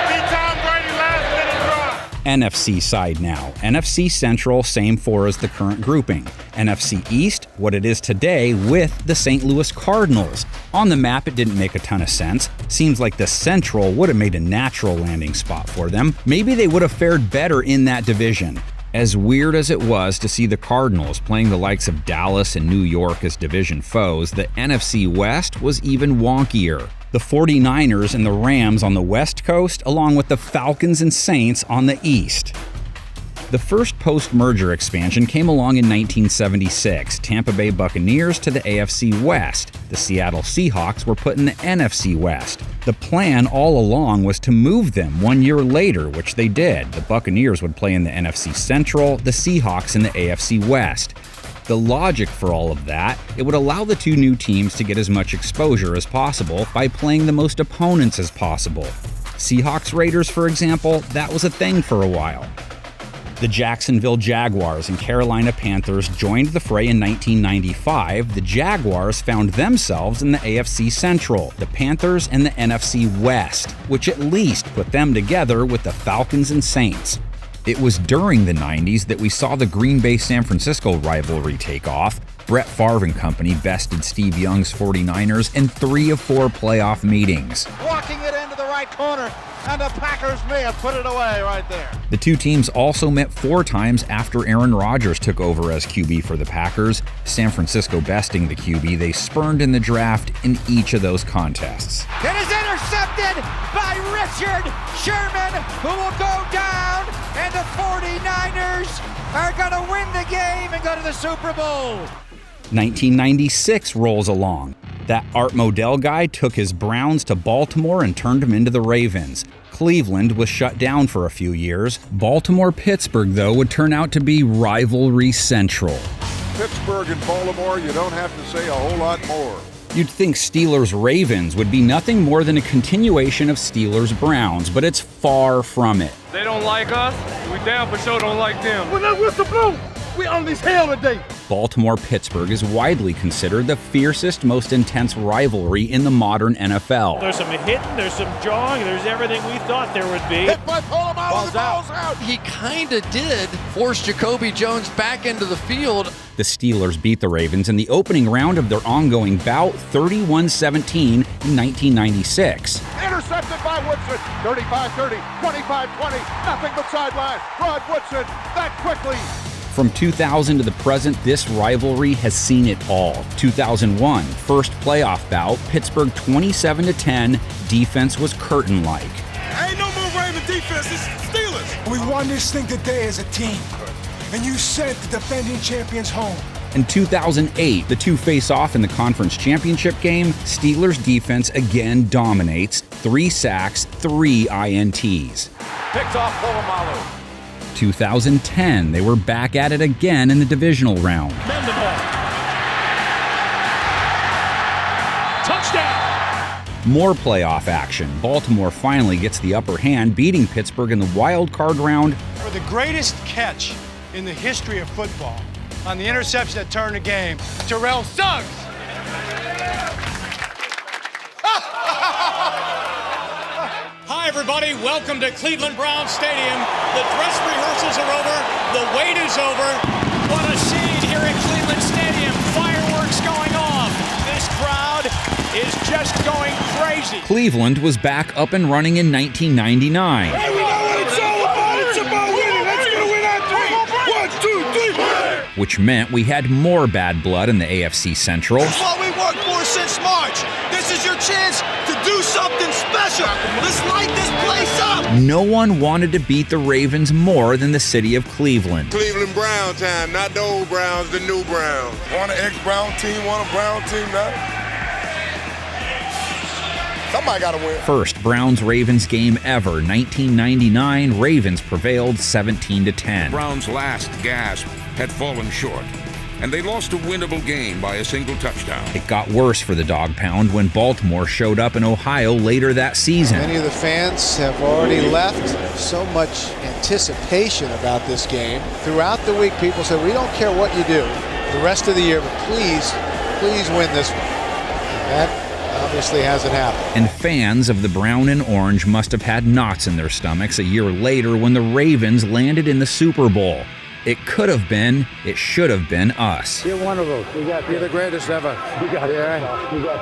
Be Tom Brady last minute drive. NFC side now. NFC Central, same 4 as the current grouping. NFC East, what it is today with the St. Louis Cardinals. On the map, it didn't make a ton of sense. Seems like the Central would have made a natural landing spot for them. Maybe they would have fared better in that division. As weird as it was to see the Cardinals playing the likes of Dallas and New York as division foes, the NFC West was even wonkier. The 49ers and the Rams on the West Coast, along with the Falcons and Saints on the East. The first post-merger expansion came along in 1976, Tampa Bay Buccaneers to the AFC West. The Seattle Seahawks were put in the NFC West. The plan all along was to move them 1 year later, which they did. The Buccaneers would play in the NFC Central, the Seahawks in the AFC West. The logic for all of that, it would allow the 2 new teams to get as much exposure as possible by playing the most opponents as possible. Seahawks Raiders, for example, that was a thing for a while. The Jacksonville Jaguars and Carolina Panthers joined the fray in 1995. The Jaguars found themselves in the AFC Central, the Panthers and the NFC West, which at least put them together with the Falcons and Saints. It was during the 90s that we saw the Green Bay-San Francisco rivalry take off. Brett Favre and company bested Steve Young's 49ers in 3 of 4 playoff meetings. Walking it into the right corner, and the Packers may have put it away right there. The 2 teams also met 4 times after Aaron Rodgers took over as QB for the Packers, San Francisco besting the QB they spurned in the draft in each of those contests. It is intercepted by Richard Sherman, who will go down, and the 49ers are going to win the game and go to the Super Bowl. 1996 rolls along. That Art Modell guy took his Browns to Baltimore and turned them into the Ravens. Cleveland was shut down for a few years. Baltimore-Pittsburgh, though, would turn out to be rivalry central. Pittsburgh and Baltimore, you don't have to say a whole lot more. You'd think Steelers-Ravens would be nothing more than a continuation of Steelers-Browns, but it's far from it. They don't like us, we damn for sure don't like them. When that whistle blow, We unleash hell today. Baltimore-Pittsburgh is widely considered the fiercest, most intense rivalry in the modern NFL. There's some hitting, there's some jawing, there's everything we thought there would be. Hit by Polamalu, the ball's out. He kind of did force Jacoby Jones back into the field. The Steelers beat the Ravens in the opening round of their ongoing bout 31-17 in 1996. Intercepted by Woodson. 35-30, 25-20, nothing but sideline. Rod Woodson back quickly. From 2000 to the present, this rivalry has seen it all. 2001, first playoff bout, Pittsburgh 27-10, defense was curtain-like. Ain't no more Raven defense, it's Steelers. We won this thing today as a team, and you sent the defending champions home. In 2008, the two face off in the conference championship game. Steelers defense again dominates. 3 sacks, 3 INTs. Picks off Polamalu. 2010, they were back at it again in the divisional round. Touchdown! More playoff action. Baltimore finally gets the upper hand, beating Pittsburgh in the wild card round. For the greatest catch in the history of football, on the interception that turned the game, Terrell Suggs. Hi, everybody. Welcome to Cleveland Browns Stadium. The dress rehearsals are over. The wait is over. What a scene here at Cleveland Stadium. Fireworks going off. This crowd is just going crazy. Cleveland was back up and running in 1999. Hey, we know what it's all about. It's about winning. Let's get a win on 3. 1, 2, 3. Which meant we had more bad blood in the AFC Central. It's what we worked for since March. This is your chance to do something special. Let's light this place up. No one wanted to beat the Ravens more than the city of Cleveland. Cleveland Brown time, not the old Browns, the new Browns. Want an ex-Brown team, want a Brown team now? Somebody got to win. First Browns-Ravens game ever, 1999. Ravens prevailed 17-10. Browns' last gasp had fallen short, and they lost a winnable game by a single touchdown. It got worse for the Dog Pound when Baltimore showed up in Ohio later that season. Many of the fans have already left. So much anticipation about this game. Throughout the week, people said, we don't care what you do the rest of the year, but please win this one. That obviously hasn't happened. And fans of the brown and orange must have had knots in their stomachs a year later when the Ravens landed in the Super Bowl. It could have been, it should have been us. You're one of those. You're the greatest ever.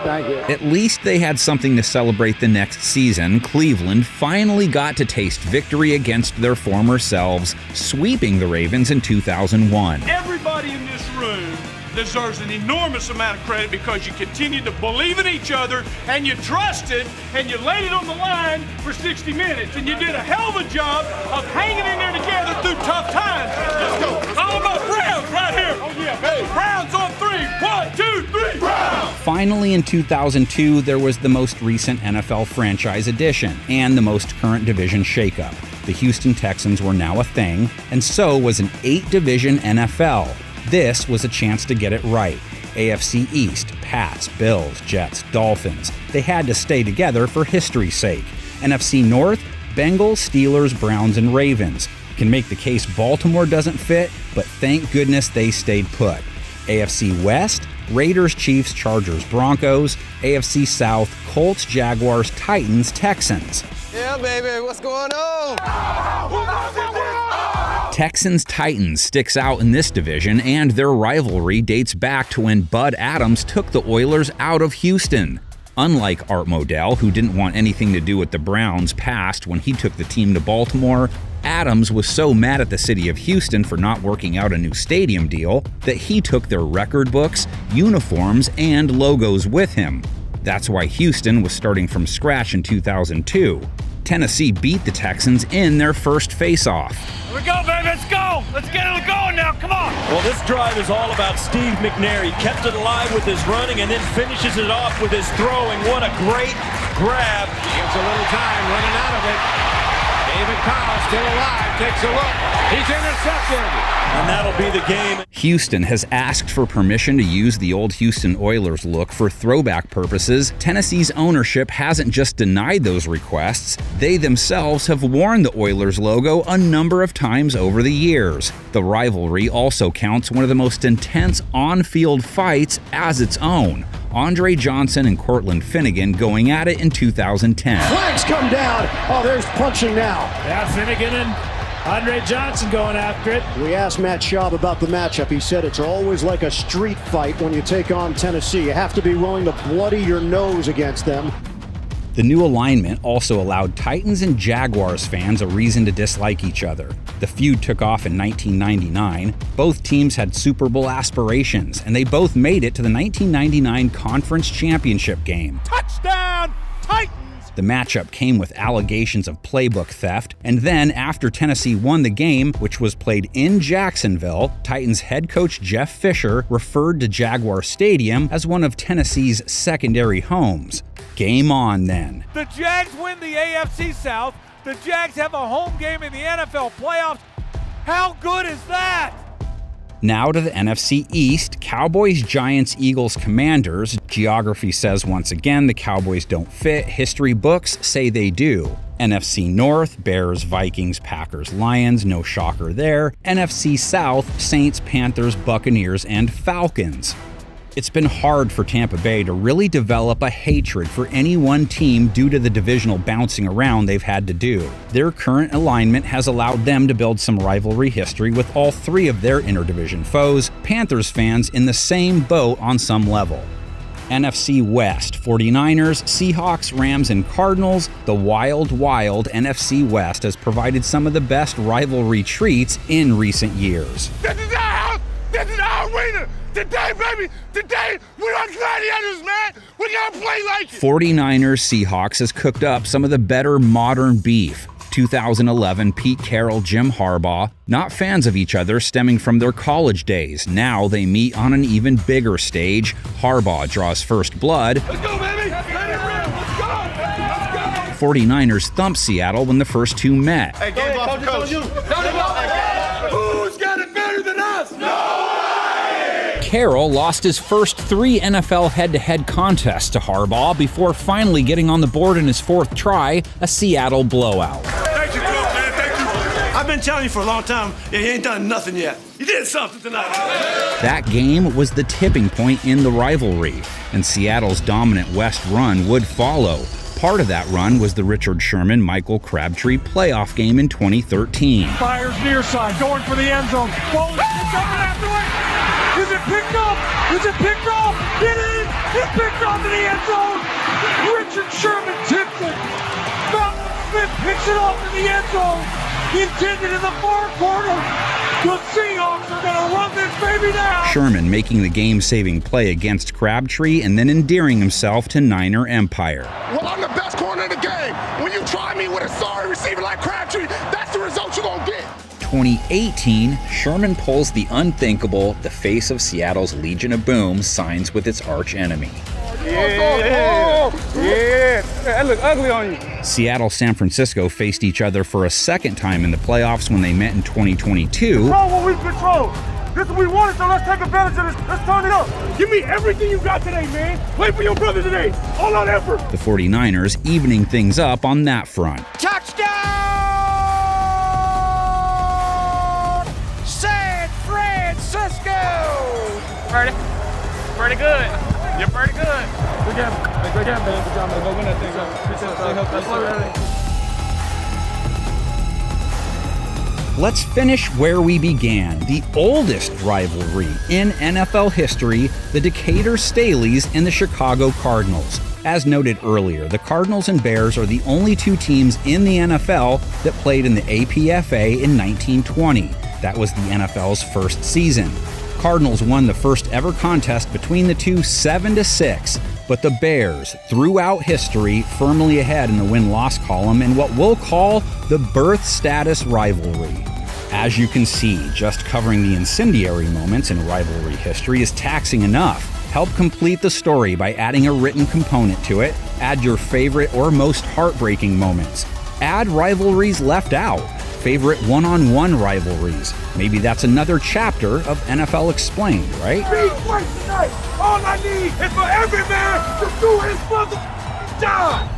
Thank you. At least they had something to celebrate the next season. Cleveland finally got to taste victory against their former selves, sweeping the Ravens in 2001. Everybody in this room deserves an enormous amount of credit because you continued to believe in each other and you trusted and you laid it on the line for 60 minutes and you did a hell of a job of hanging in there together through tough times. Let's go. All about Browns right here. Oh yeah, baby. Browns on 3. 1, 2, 3. Browns. Finally, in 2002, there was the most recent NFL franchise addition and the most current division shakeup. The Houston Texans were now a thing, and so was an 8-division NFL. This was a chance to get it right. AFC East, Pats, Bills, Jets, Dolphins. They had to stay together for history's sake. NFC North, Bengals, Steelers, Browns, and Ravens. Can make the case Baltimore doesn't fit, but thank goodness they stayed put. AFC West, Raiders, Chiefs, Chargers, Broncos. AFC South, Colts, Jaguars, Titans, Texans. Yeah, baby, what's going on? Texans-Titans sticks out in this division, and their rivalry dates back to when Bud Adams took the Oilers out of Houston. Unlike Art Modell, who didn't want anything to do with the Browns past when he took the team to Baltimore, Adams was so mad at the city of Houston for not working out a new stadium deal that he took their record books, uniforms, and logos with him. That's why Houston was starting from scratch in 2002. Tennessee beat the Texans in their first face-off. Here we go, baby, let's go! Let's get it going now, come on! Well, this drive is all about Steve McNair. He kept it alive with his running and then finishes it off with his throwing. What a great grab. Gives a little time running out of it. David Powell still alive, takes a look. He's intercepted. And that'll be the game. Houston has asked for permission to use the old Houston Oilers look for throwback purposes. Tennessee's ownership hasn't just denied those requests, they themselves have worn the Oilers logo a number of times over the years. The rivalry also counts one of the most intense on-field fights as its own. Andre Johnson and Cortland Finnegan going at it in 2010. Flags come down. Oh, there's punching now. Yeah, Finnegan and Andre Johnson going after it. We asked Matt Schaub about the matchup. He said it's always like a street fight when you take on Tennessee. You have to be willing to bloody your nose against them. The new alignment also allowed Titans and Jaguars fans a reason to dislike each other. The feud took off in 1999. Both teams had Super Bowl aspirations, and they both made it to the 1999 Conference Championship game. Touchdown, Titans! The matchup came with allegations of playbook theft, and then after Tennessee won the game, which was played in Jacksonville, Titans head coach Jeff Fisher referred to Jaguar Stadium as one of Tennessee's secondary homes. Game on then. The Jags win the AFC South. The Jags have a home game in the NFL playoffs. How good is that? Now to the NFC East, Cowboys, Giants, Eagles, Commanders. Geography says once again the Cowboys don't fit. History books say they do. NFC North, Bears, Vikings, Packers, Lions, no shocker there. NFC South, Saints, Panthers, Buccaneers, and Falcons. It's been hard for Tampa Bay to really develop a hatred for any one team due to the divisional bouncing around they've had to do. Their current alignment has allowed them to build some rivalry history with all three of their interdivision foes, Panthers fans in the same boat on some level. NFC West, 49ers, Seahawks, Rams, and Cardinals. The wild NFC West has provided some of the best rivalry treats in recent years. This is our arena! Today, baby! Today, we are gladiators, man! We gotta play like it! 49ers Seahawks has cooked up some of the better modern beef. 2011, Pete Carroll, Jim Harbaugh, not fans of each other stemming from their college days. Now they meet on an even bigger stage. Harbaugh draws first blood. Let's go, baby! Let it rip! Let's go! Let's go! 49ers thump Seattle when the first two met. Hey, game off the coach. Who's got it better than us? No! Carroll lost his first 3 NFL head-to-head contests to Harbaugh before finally getting on the board in his 4th try, a Seattle blowout. Thank you, coach, man. Thank you. I've been telling you for a long time, you ain't done nothing yet. You did something tonight. That game was the tipping point in the rivalry, and Seattle's dominant West run would follow. Part of that run was the Richard Sherman-Michael Crabtree playoff game in 2013. Fires near side, going for the end zone. Ball is picked up and after it. Is it picked up? Is it picked off? It is! It's picked off in the end zone! Richard Sherman tips it! Malcolm Smith picks it off in the end zone! Intended in the far corner! The Seahawks are gonna run this baby down! Sherman making the game-saving play against Crabtree and then endearing himself to Niner Empire. Well, I'm the best corner in the game. When you try me with a sorry receiver like Crabtree, that's the result you're gonna get. 2018, Sherman pulls the unthinkable. The face of Seattle's Legion of Boom signs with its arch-enemy. Yeah, that look ugly on you. Seattle-San Francisco faced each other for a second time in the playoffs when they met in 2022. Control what we control. This is what we wanted, so let's take advantage of this. Let's turn it up. Give me everything you got today, man. Wait for your brother today. All out effort. The 49ers evening things up on that front. Touchdown! San Francisco! Pretty good. You're pretty good. Good job. Good job, man. Good job, man. Go win that thing. Let's finish where we began, the oldest rivalry in NFL history, the Decatur Staleys and the Chicago Cardinals. As noted earlier, the Cardinals and Bears are the only 2 teams in the NFL that played in the APFA in 1920. That was the NFL's first season. Cardinals won the first ever contest between the two 7-6, but the Bears, throughout history, firmly ahead in the win-loss column in what we'll call the birth status rivalry. As you can see, just covering the incendiary moments in rivalry history is taxing enough. Help complete the story by adding a written component to it. Add your favorite or most heartbreaking moments. add rivalries left out. Favorite one-on-one rivalries. Maybe that's another chapter of NFL Explained, right? Be great tonight. All I need is for every man to do his motherfucking job.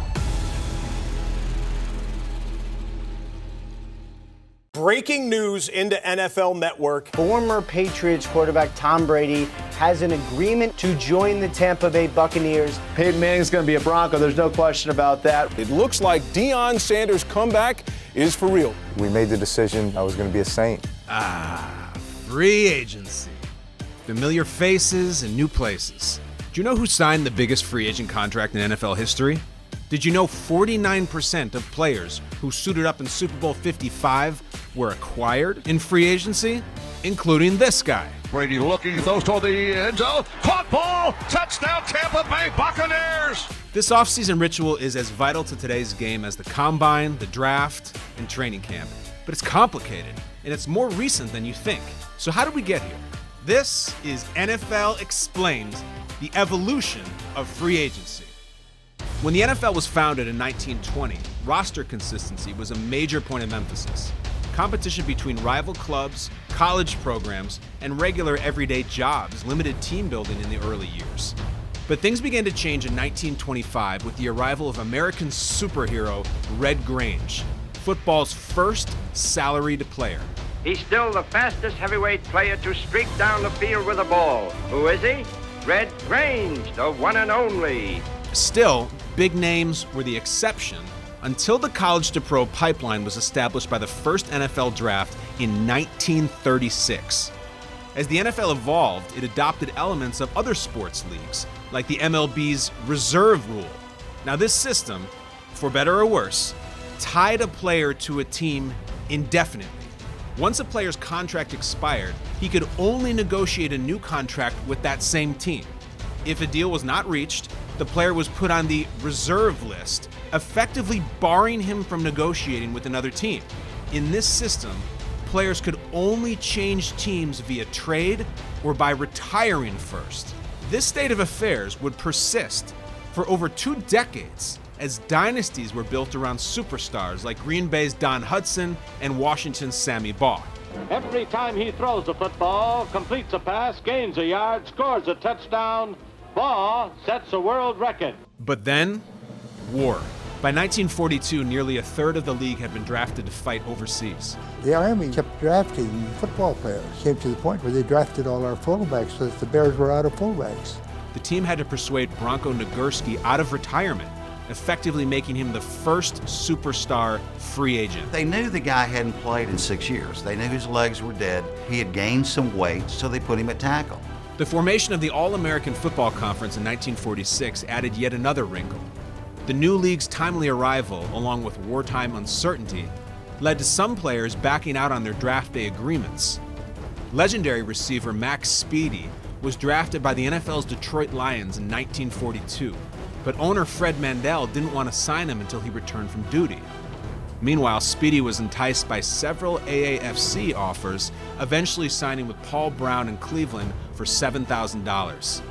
Breaking news into NFL Network. Former Patriots quarterback Tom Brady has an agreement to join the Tampa Bay Buccaneers. Peyton Manning's going to be a Bronco. There's no question about that. It looks like Deion Sanders' comeback is for real. We made the decision I was going to be a Saint. Free agency. Familiar faces and new places. Do you know who signed the biggest free agent contract in NFL history? Did you know 49% of players who suited up in Super Bowl 55 were acquired in free agency, including this guy? Brady looking, throws toward the end zone. Caught ball, touchdown Tampa Bay Buccaneers. This offseason ritual is as vital to today's game as the combine, the draft, and training camp. But it's complicated, and it's more recent than you think. So how did we get here? This is NFL Explained, the evolution of free agency. When the NFL was founded in 1920, roster consistency was a major point of emphasis. Competition between rival clubs, college programs, and regular everyday jobs limited team building in the early years. But things began to change in 1925 with the arrival of American superhero Red Grange, football's first salaried player. He's still the fastest heavyweight player to streak down the field with a ball. Who is he? Red Grange, the one and only. Still, big names were the exception until the college to pro pipeline was established by the first NFL draft in 1936. As the NFL evolved, it adopted elements of other sports leagues, like the MLB's reserve rule. Now, this system, for better or worse, tied a player to a team indefinitely. Once a player's contract expired, he could only negotiate a new contract with that same team. If a deal was not reached, the player was put on the reserve list, effectively barring him from negotiating with another team. In this system, players could only change teams via trade or by retiring first. This state of affairs would persist for over 2 decades as dynasties were built around superstars like Green Bay's Don Hudson and Washington's Sammy Baugh. Every time he throws the football, completes a pass, gains a yard, scores a touchdown, Baugh sets a world record. But then, war. By 1942, nearly a third of the league had been drafted to fight overseas. The Army kept drafting football players. Came to the point where they drafted all our fullbacks so that the Bears were out of fullbacks. The team had to persuade Bronco Nagurski out of retirement, effectively making him the first superstar free agent. They knew the guy hadn't played in 6 years. They knew his legs were dead. He had gained some weight, so they put him at tackle. The formation of the All-American Football Conference in 1946 added yet another wrinkle. The new league's timely arrival, along with wartime uncertainty, led to some players backing out on their draft day agreements. Legendary receiver Max Speedy was drafted by the NFL's Detroit Lions in 1942, but owner Fred Mandel didn't want to sign him until he returned from duty. Meanwhile, Speedy was enticed by several AAFC offers, eventually signing with Paul Brown in Cleveland for $7,000.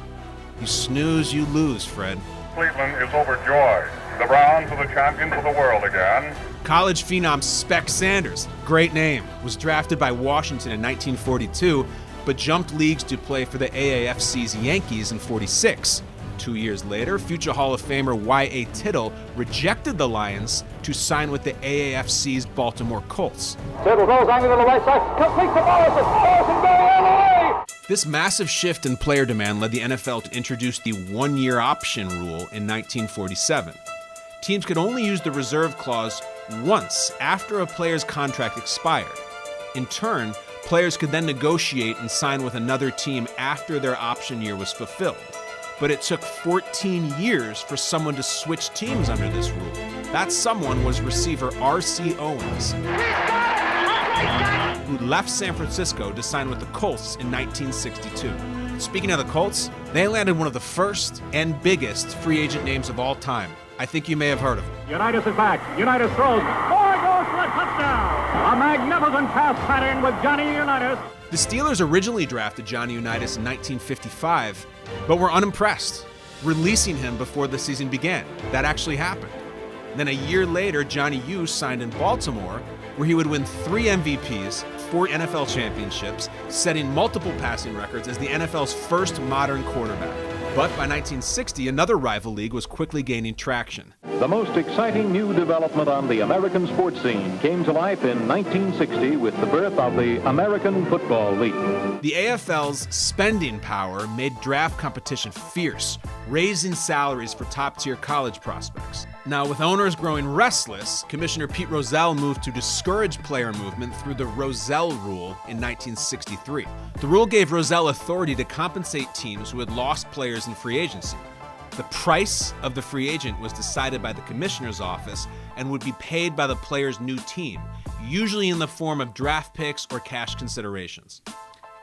You snooze, you lose, Fred. Cleveland is overjoyed. The Browns are the champions of the world again. College phenom Spec Sanders, great name, was drafted by Washington in 1942, but jumped leagues to play for the AAFC's Yankees in '46. 2 years later, future Hall of Famer Y.A. Tittle rejected the Lions to sign with the AAFC's Baltimore Colts. Tittle goes angle to the right side, completes the ball, Morrison going all the way! This massive shift in player demand led the NFL to introduce the one-year option rule in 1947. Teams could only use the reserve clause once after a player's contract expired. In turn, players could then negotiate and sign with another team after their option year was fulfilled. But it took 14 years for someone to switch teams under this rule. That someone was receiver R.C. Owens, who left San Francisco to sign with the Colts in 1962. Speaking of the Colts, they landed one of the first and biggest free agent names of all time. I think you may have heard of him. Unitas is back. Unitas throws. Boy goes for a touchdown. A magnificent pass pattern with Johnny Unitas. The Steelers originally drafted Johnny Unitas in 1955, but were unimpressed, releasing him before the season began. That actually happened. Then a year later, Johnny Hughes signed in Baltimore, where he would win 3 MVPs, 4 NFL championships, setting multiple passing records as the NFL's first modern quarterback. But by 1960, another rival league was quickly gaining traction. The most exciting new development on the American sports scene came to life in 1960 with the birth of the American Football League. The AFL's spending power made draft competition fierce, raising salaries for top-tier college prospects. Now, with owners growing restless, Commissioner Pete Rozelle moved to discourage player movement through the Rozelle Rule in 1963. The rule gave Rozelle authority to compensate teams who had lost players in free agency. The price of the free agent was decided by the commissioner's office and would be paid by the player's new team, usually in the form of draft picks or cash considerations.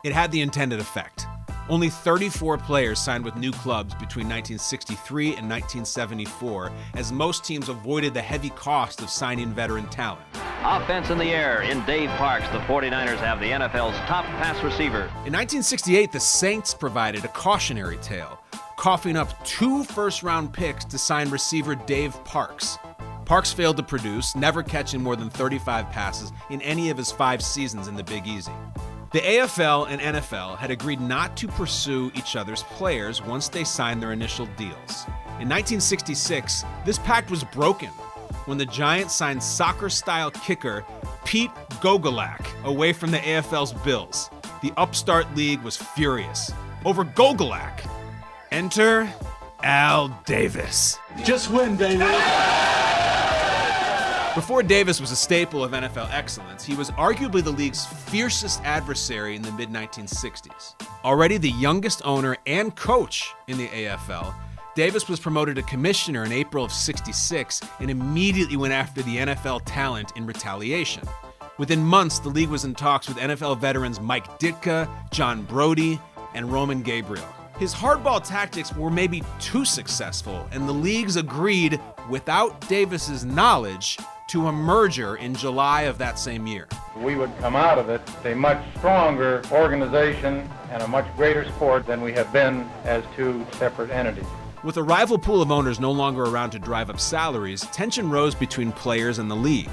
It had the intended effect. Only 34 players signed with new clubs between 1963 and 1974, as most teams avoided the heavy cost of signing veteran talent. Offense in the air in Dave Parks. The 49ers have the NFL's top pass receiver. In 1968, the Saints provided a cautionary tale, coughing up 2 first-round picks to sign receiver Dave Parks. Parks failed to produce, never catching more than 35 passes in any of his 5 seasons in the Big Easy. The AFL and NFL had agreed not to pursue each other's players once they signed their initial deals. In 1966, this pact was broken when the Giants signed soccer-style kicker Pete Gogolak away from the AFL's Bills. The upstart league was furious over Gogolak. Enter Al Davis. Just win, baby. Before Davis was a staple of NFL excellence, he was arguably the league's fiercest adversary in the mid-1960s. Already the youngest owner and coach in the AFL, Davis was promoted to commissioner in April of '66 and immediately went after the NFL talent in retaliation. Within months, the league was in talks with NFL veterans Mike Ditka, John Brody, and Roman Gabriel. His hardball tactics were maybe too successful, and the leagues agreed, without Davis's knowledge, to a merger in July of that same year. We would come out of it a much stronger organization and a much greater sport than we have been as 2 separate entities. With a rival pool of owners no longer around to drive up salaries, tension rose between players and the league.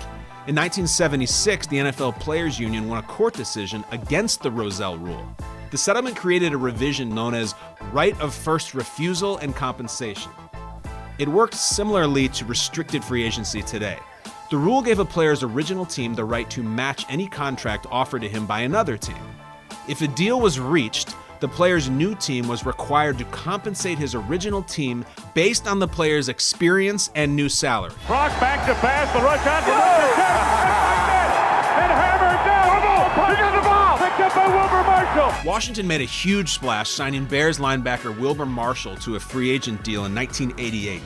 In 1976, the NFL Players Union won a court decision against the Rozelle Rule. The settlement created a revision known as right of first refusal and compensation. It worked similarly to restricted free agency today. The rule gave a player's original team the right to match any contract offered to him by another team. If a deal was reached, the player's new team was required to compensate his original team based on the player's experience and new salary. Brock back to pass, the rush out for and hammered down. He got the ball. Picked up by Wilbur Marshall. Washington made a huge splash signing Bears linebacker Wilbur Marshall to a free agent deal in 1988.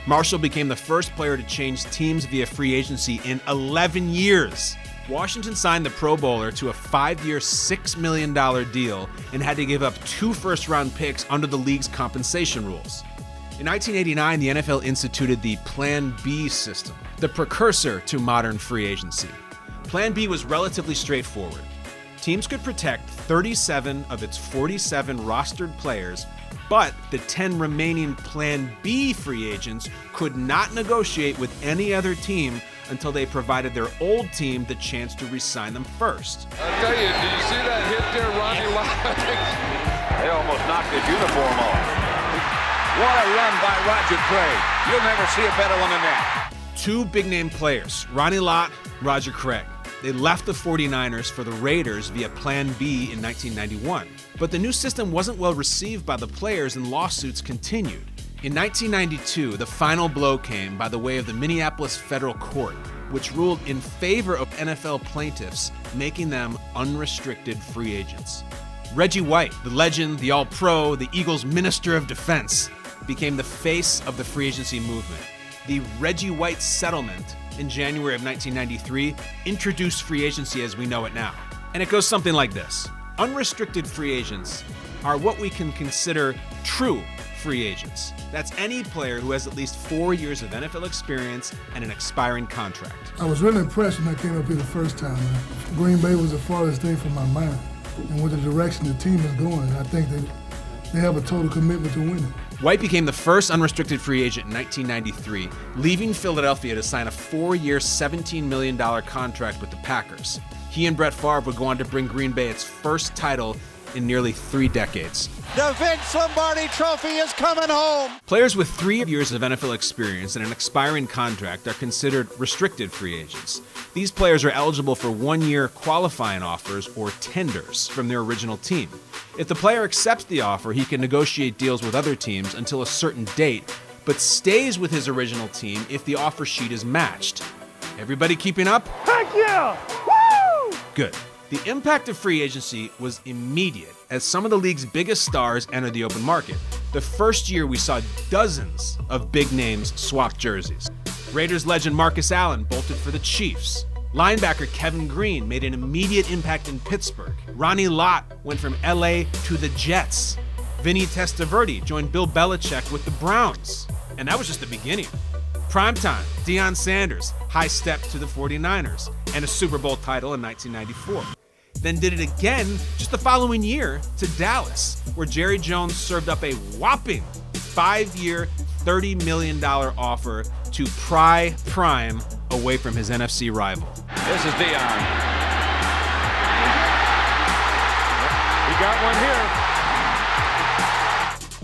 Marshall became the first player to change teams via free agency in 11 years. Washington signed the Pro Bowler to a 5-year, $6 million deal and had to give up 2 first-round picks under the league's compensation rules. In 1989, the NFL instituted the Plan B system, the precursor to modern free agency. Plan B was relatively straightforward. Teams could protect 37 of its 47 rostered players, but the 10 remaining Plan B free agents could not negotiate with any other team until they provided their old team the chance to re-sign them first. I'll tell you, did you see that hit there, Ronnie Lott? They almost knocked his uniform off. What a run by Roger Craig. You'll never see a better one than that. 2 big-name players, Ronnie Lott, Roger Craig. They left the 49ers for the Raiders via Plan B in 1991. But the new system wasn't well received by the players and lawsuits continued. In 1992, the final blow came by the way of the Minneapolis Federal Court, which ruled in favor of NFL plaintiffs, making them unrestricted free agents. Reggie White, the legend, the All-Pro, the Eagles' Minister of Defense, became the face of the free agency movement. The Reggie White settlement in January of 1993 introduced free agency as we know it now. And it goes something like this. Unrestricted free agents are what we can consider true free agents. That's any player who has at least 4 years of NFL experience and an expiring contract. I was really impressed when I came up here the first time. Green Bay was the farthest thing from my mind. And with the direction the team is going, I think they have a total commitment to winning. White became the first unrestricted free agent in 1993, leaving Philadelphia to sign a 4-year, $17 million contract with the Packers. He and Brett Favre would go on to bring Green Bay its first title in nearly 3 decades. The Vince Lombardi Trophy is coming home! Players with 3 years of NFL experience and an expiring contract are considered restricted free agents. These players are eligible for 1-year qualifying offers or tenders from their original team. If the player accepts the offer, he can negotiate deals with other teams until a certain date, but stays with his original team if the offer sheet is matched. Everybody keeping up? Heck yeah! Woo! Good. The impact of free agency was immediate as some of the league's biggest stars entered the open market. The first year we saw dozens of big names swap jerseys. Raiders legend Marcus Allen bolted for the Chiefs. Linebacker Kevin Green made an immediate impact in Pittsburgh. Ronnie Lott went from LA to the Jets. Vinny Testaverde joined Bill Belichick with the Browns. And that was just the beginning. Primetime, Deion Sanders, high step to the 49ers, and a Super Bowl title in 1994. Then did it again just the following year to Dallas, where Jerry Jones served up a whopping 5-year, $30 million offer to pry Prime away from his NFC rival. This is Deion. He got one here.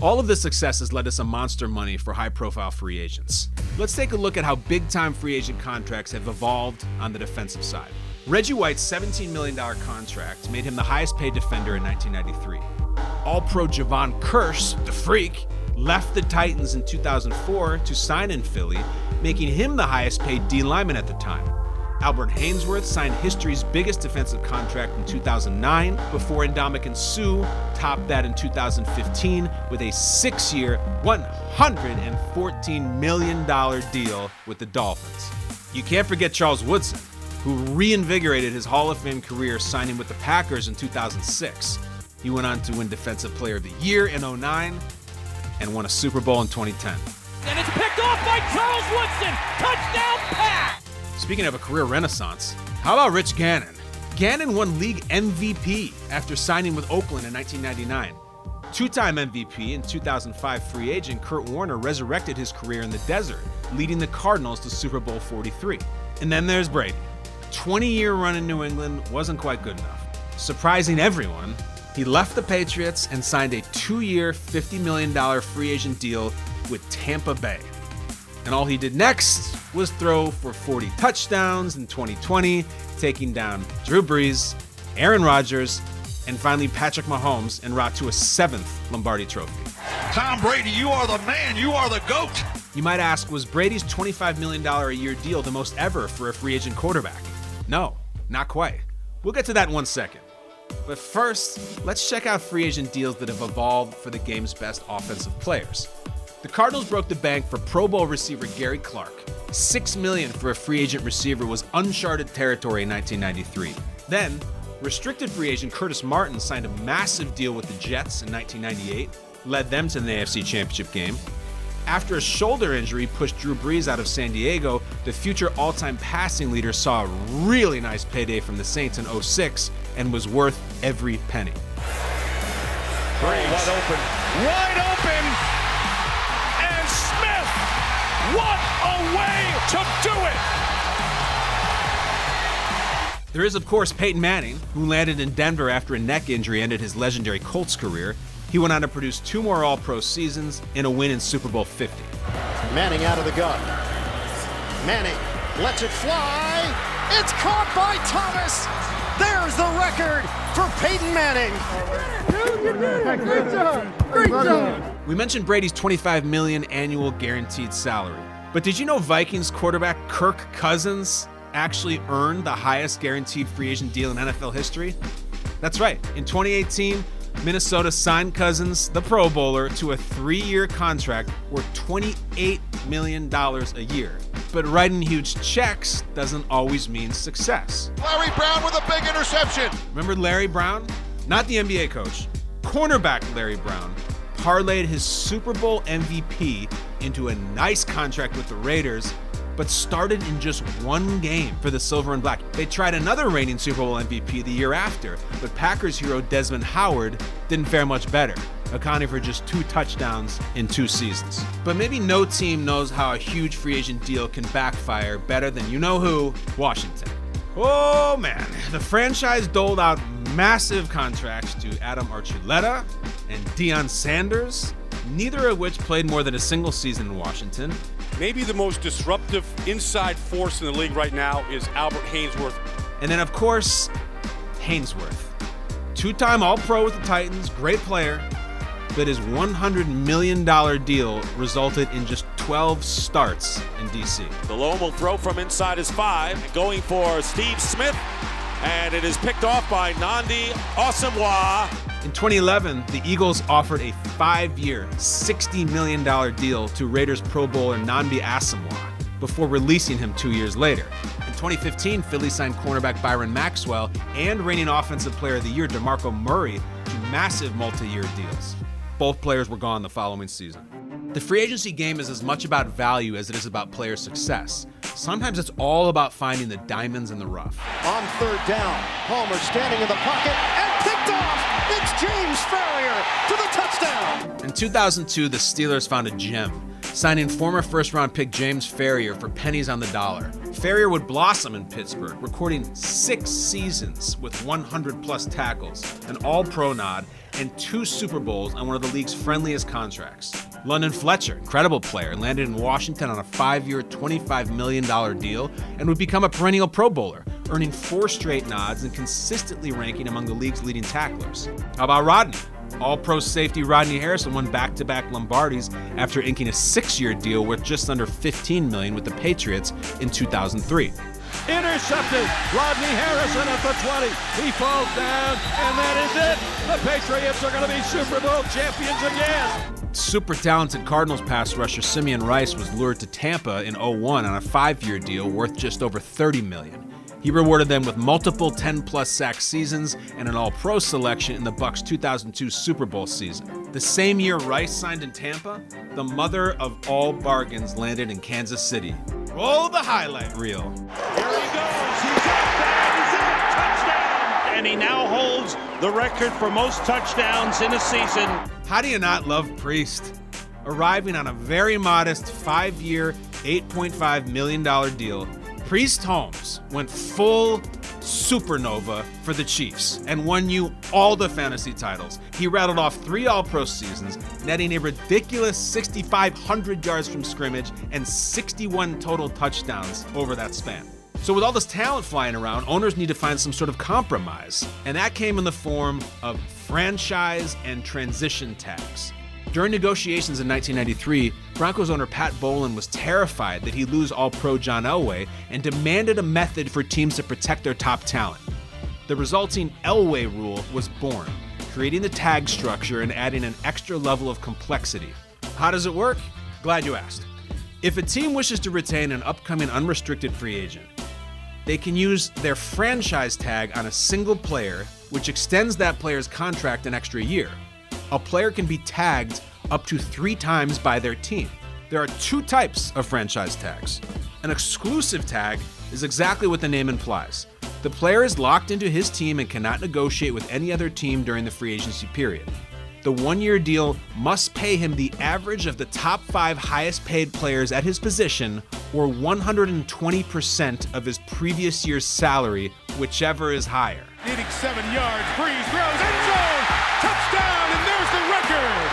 All of this success has led to some monster money for high-profile free agents. Let's take a look at how big-time free agent contracts have evolved on the defensive side. Reggie White's $17 million contract made him the highest-paid defender in 1993. All-Pro Javon Curse, the Freak, left the Titans in 2004 to sign in Philly, making him the highest-paid D lineman at the time. Albert Hainsworth signed history's biggest defensive contract in 2009 before Ndamukong Suh topped that in 2015 with a 6-year, $114 million deal with the Dolphins. You can't forget Charles Woodson, who reinvigorated his Hall of Fame career signing with the Packers in 2006. He went on to win Defensive Player of the Year in 2009 and won a Super Bowl in 2010. And it's picked off by Charles Woodson. Touchdown pass! Speaking of a career renaissance, how about Rich Gannon? Gannon won league MVP after signing with Oakland in 1999. 2-time MVP and 2005 free agent Kurt Warner resurrected his career in the desert, leading the Cardinals to Super Bowl 43. And then there's Brady. A 20-year run in New England wasn't quite good enough. Surprising everyone, he left the Patriots and signed a 2-year, $50 million free agent deal with Tampa Bay. And all he did next was throw for 40 touchdowns in 2020, taking down Drew Brees, Aaron Rodgers, and finally Patrick Mahomes en route to a 7th Lombardi Trophy. Tom Brady, you are the man. You are the GOAT. You might ask, was Brady's $25 million a year deal the most ever for a free agent quarterback? No, not quite. We'll get to that in 1 second. But first, let's check out free agent deals that have evolved for the game's best offensive players. The Cardinals broke the bank for Pro Bowl receiver Gary Clark. $6 million for a free agent receiver was uncharted territory in 1993. Then, restricted free agent Curtis Martin signed a massive deal with the Jets in 1998, led them to the AFC Championship game. After a shoulder injury pushed Drew Brees out of San Diego, the future all-time passing leader saw a really nice payday from the Saints in 2006 and was worth every penny. Brees. Wide open. Wide open! And Smith! What a way to do it! There is, of course, Peyton Manning, who landed in Denver after a neck injury ended his legendary Colts career. He went on to produce 2 more All-Pro seasons and a win in Super Bowl 50. Manning out of the gun. Manning lets it fly. It's caught by Thomas. There's the record for Peyton Manning. Great job. Great job. We mentioned Brady's $25 million annual guaranteed salary. But did you know Vikings quarterback Kirk Cousins actually earned the highest guaranteed free agent deal in NFL history? That's right. In 2018, Minnesota signed Cousins, the Pro Bowler, to a 3-year contract worth $28 million a year. But writing huge checks doesn't always mean success. Larry Brown with a big interception. Remember Larry Brown? Not the NBA coach. Cornerback Larry Brown parlayed his Super Bowl MVP into a nice contract with the Raiders, but started in just 1 game for the Silver and Black. They tried another reigning Super Bowl MVP the year after, but Packers hero Desmond Howard didn't fare much better. accounting for just 2 touchdowns in 2 seasons. But maybe no team knows how a huge free agent deal can backfire better than you-know-who, Washington. Oh man, the franchise doled out massive contracts to Adam Archuleta and Deion Sanders, neither of which played more than a single season in Washington. Maybe the most disruptive inside force in the league right now is Albert Haynesworth. And then, of course, Haynesworth. 2-time All-Pro with the Titans, great player, but his $100 million deal resulted in just 12 starts in D.C. The Lone will throw from inside his 5, going for Steve Smith, and it is picked off by Nnamdi Asomugha. In 2011, the Eagles offered a 5-year, $60 million deal to Raiders Pro Bowler Nnamdi Asomugha before releasing him 2 years later. In 2015, Philly signed cornerback Byron Maxwell and reigning Offensive Player of the Year DeMarco Murray to massive multi-year deals. Both players were gone the following season. The free agency game is as much about value as it is about player success. Sometimes it's all about finding the diamonds in the rough. On 3rd down, Palmer standing in the pocket and picked off. It's James Farrior to the touchdown. In 2002, the Steelers found a gem, signing former first-round pick James Farrior for pennies on the dollar. Farrior would blossom in Pittsburgh, recording 6 seasons with 100-plus tackles, an All-Pro nod, and 2 Super Bowls on one of the league's friendliest contracts. London Fletcher, incredible player, landed in Washington on a 5-year, $25 million deal and would become a perennial Pro Bowler, earning 4 straight nods and consistently ranking among the league's leading tacklers. How about Rodney? All-Pro safety Rodney Harrison won back-to-back Lombardis after inking a 6-year deal worth just under $15 million with the Patriots in 2003. Intercepted. Rodney Harrison at the 20. He falls down, and that is it. The Patriots are going to be Super Bowl champions again. Super talented Cardinals pass rusher Simeon Rice was lured to Tampa in 2001 on a 5-year deal worth just over $30 million. He rewarded them with multiple 10-plus sack seasons and an All-Pro selection in the Bucs' 2002 Super Bowl season. The same year Rice signed in Tampa, the mother of all bargains landed in Kansas City. Roll the highlight reel. Here he goes. He's out there. He's in. Touchdown. And he now holds the record for most touchdowns in a season. How do you not love Priest? Arriving on a very modest 5-year, $8.5 million deal, Priest Holmes went full supernova for the Chiefs and won you all the fantasy titles. He rattled off 3 All-Pro seasons, netting a ridiculous 6,500 yards from scrimmage and 61 total touchdowns over that span. So with all this talent flying around, owners need to find some sort of compromise, and that came in the form of franchise and transition tags. During negotiations in 1993, Broncos owner Pat Bowlen was terrified that he'd lose All-Pro John Elway and demanded a method for teams to protect their top talent. The resulting Elway rule was born, creating the tag structure and adding an extra level of complexity. How does it work? Glad you asked. If a team wishes to retain an upcoming unrestricted free agent, they can use their franchise tag on a single player, which extends that player's contract an extra year. A player can be tagged up to 3 times by their team. There are 2 types of franchise tags. An exclusive tag is exactly what the name implies. The player is locked into his team and cannot negotiate with any other team during the free agency period. The 1-year deal must pay him the average of the top 5 highest paid players at his position, or 120% of his previous year's salary, whichever is higher. Needing 7 yards, Breeze throws, end zone, touchdown, and there's the record.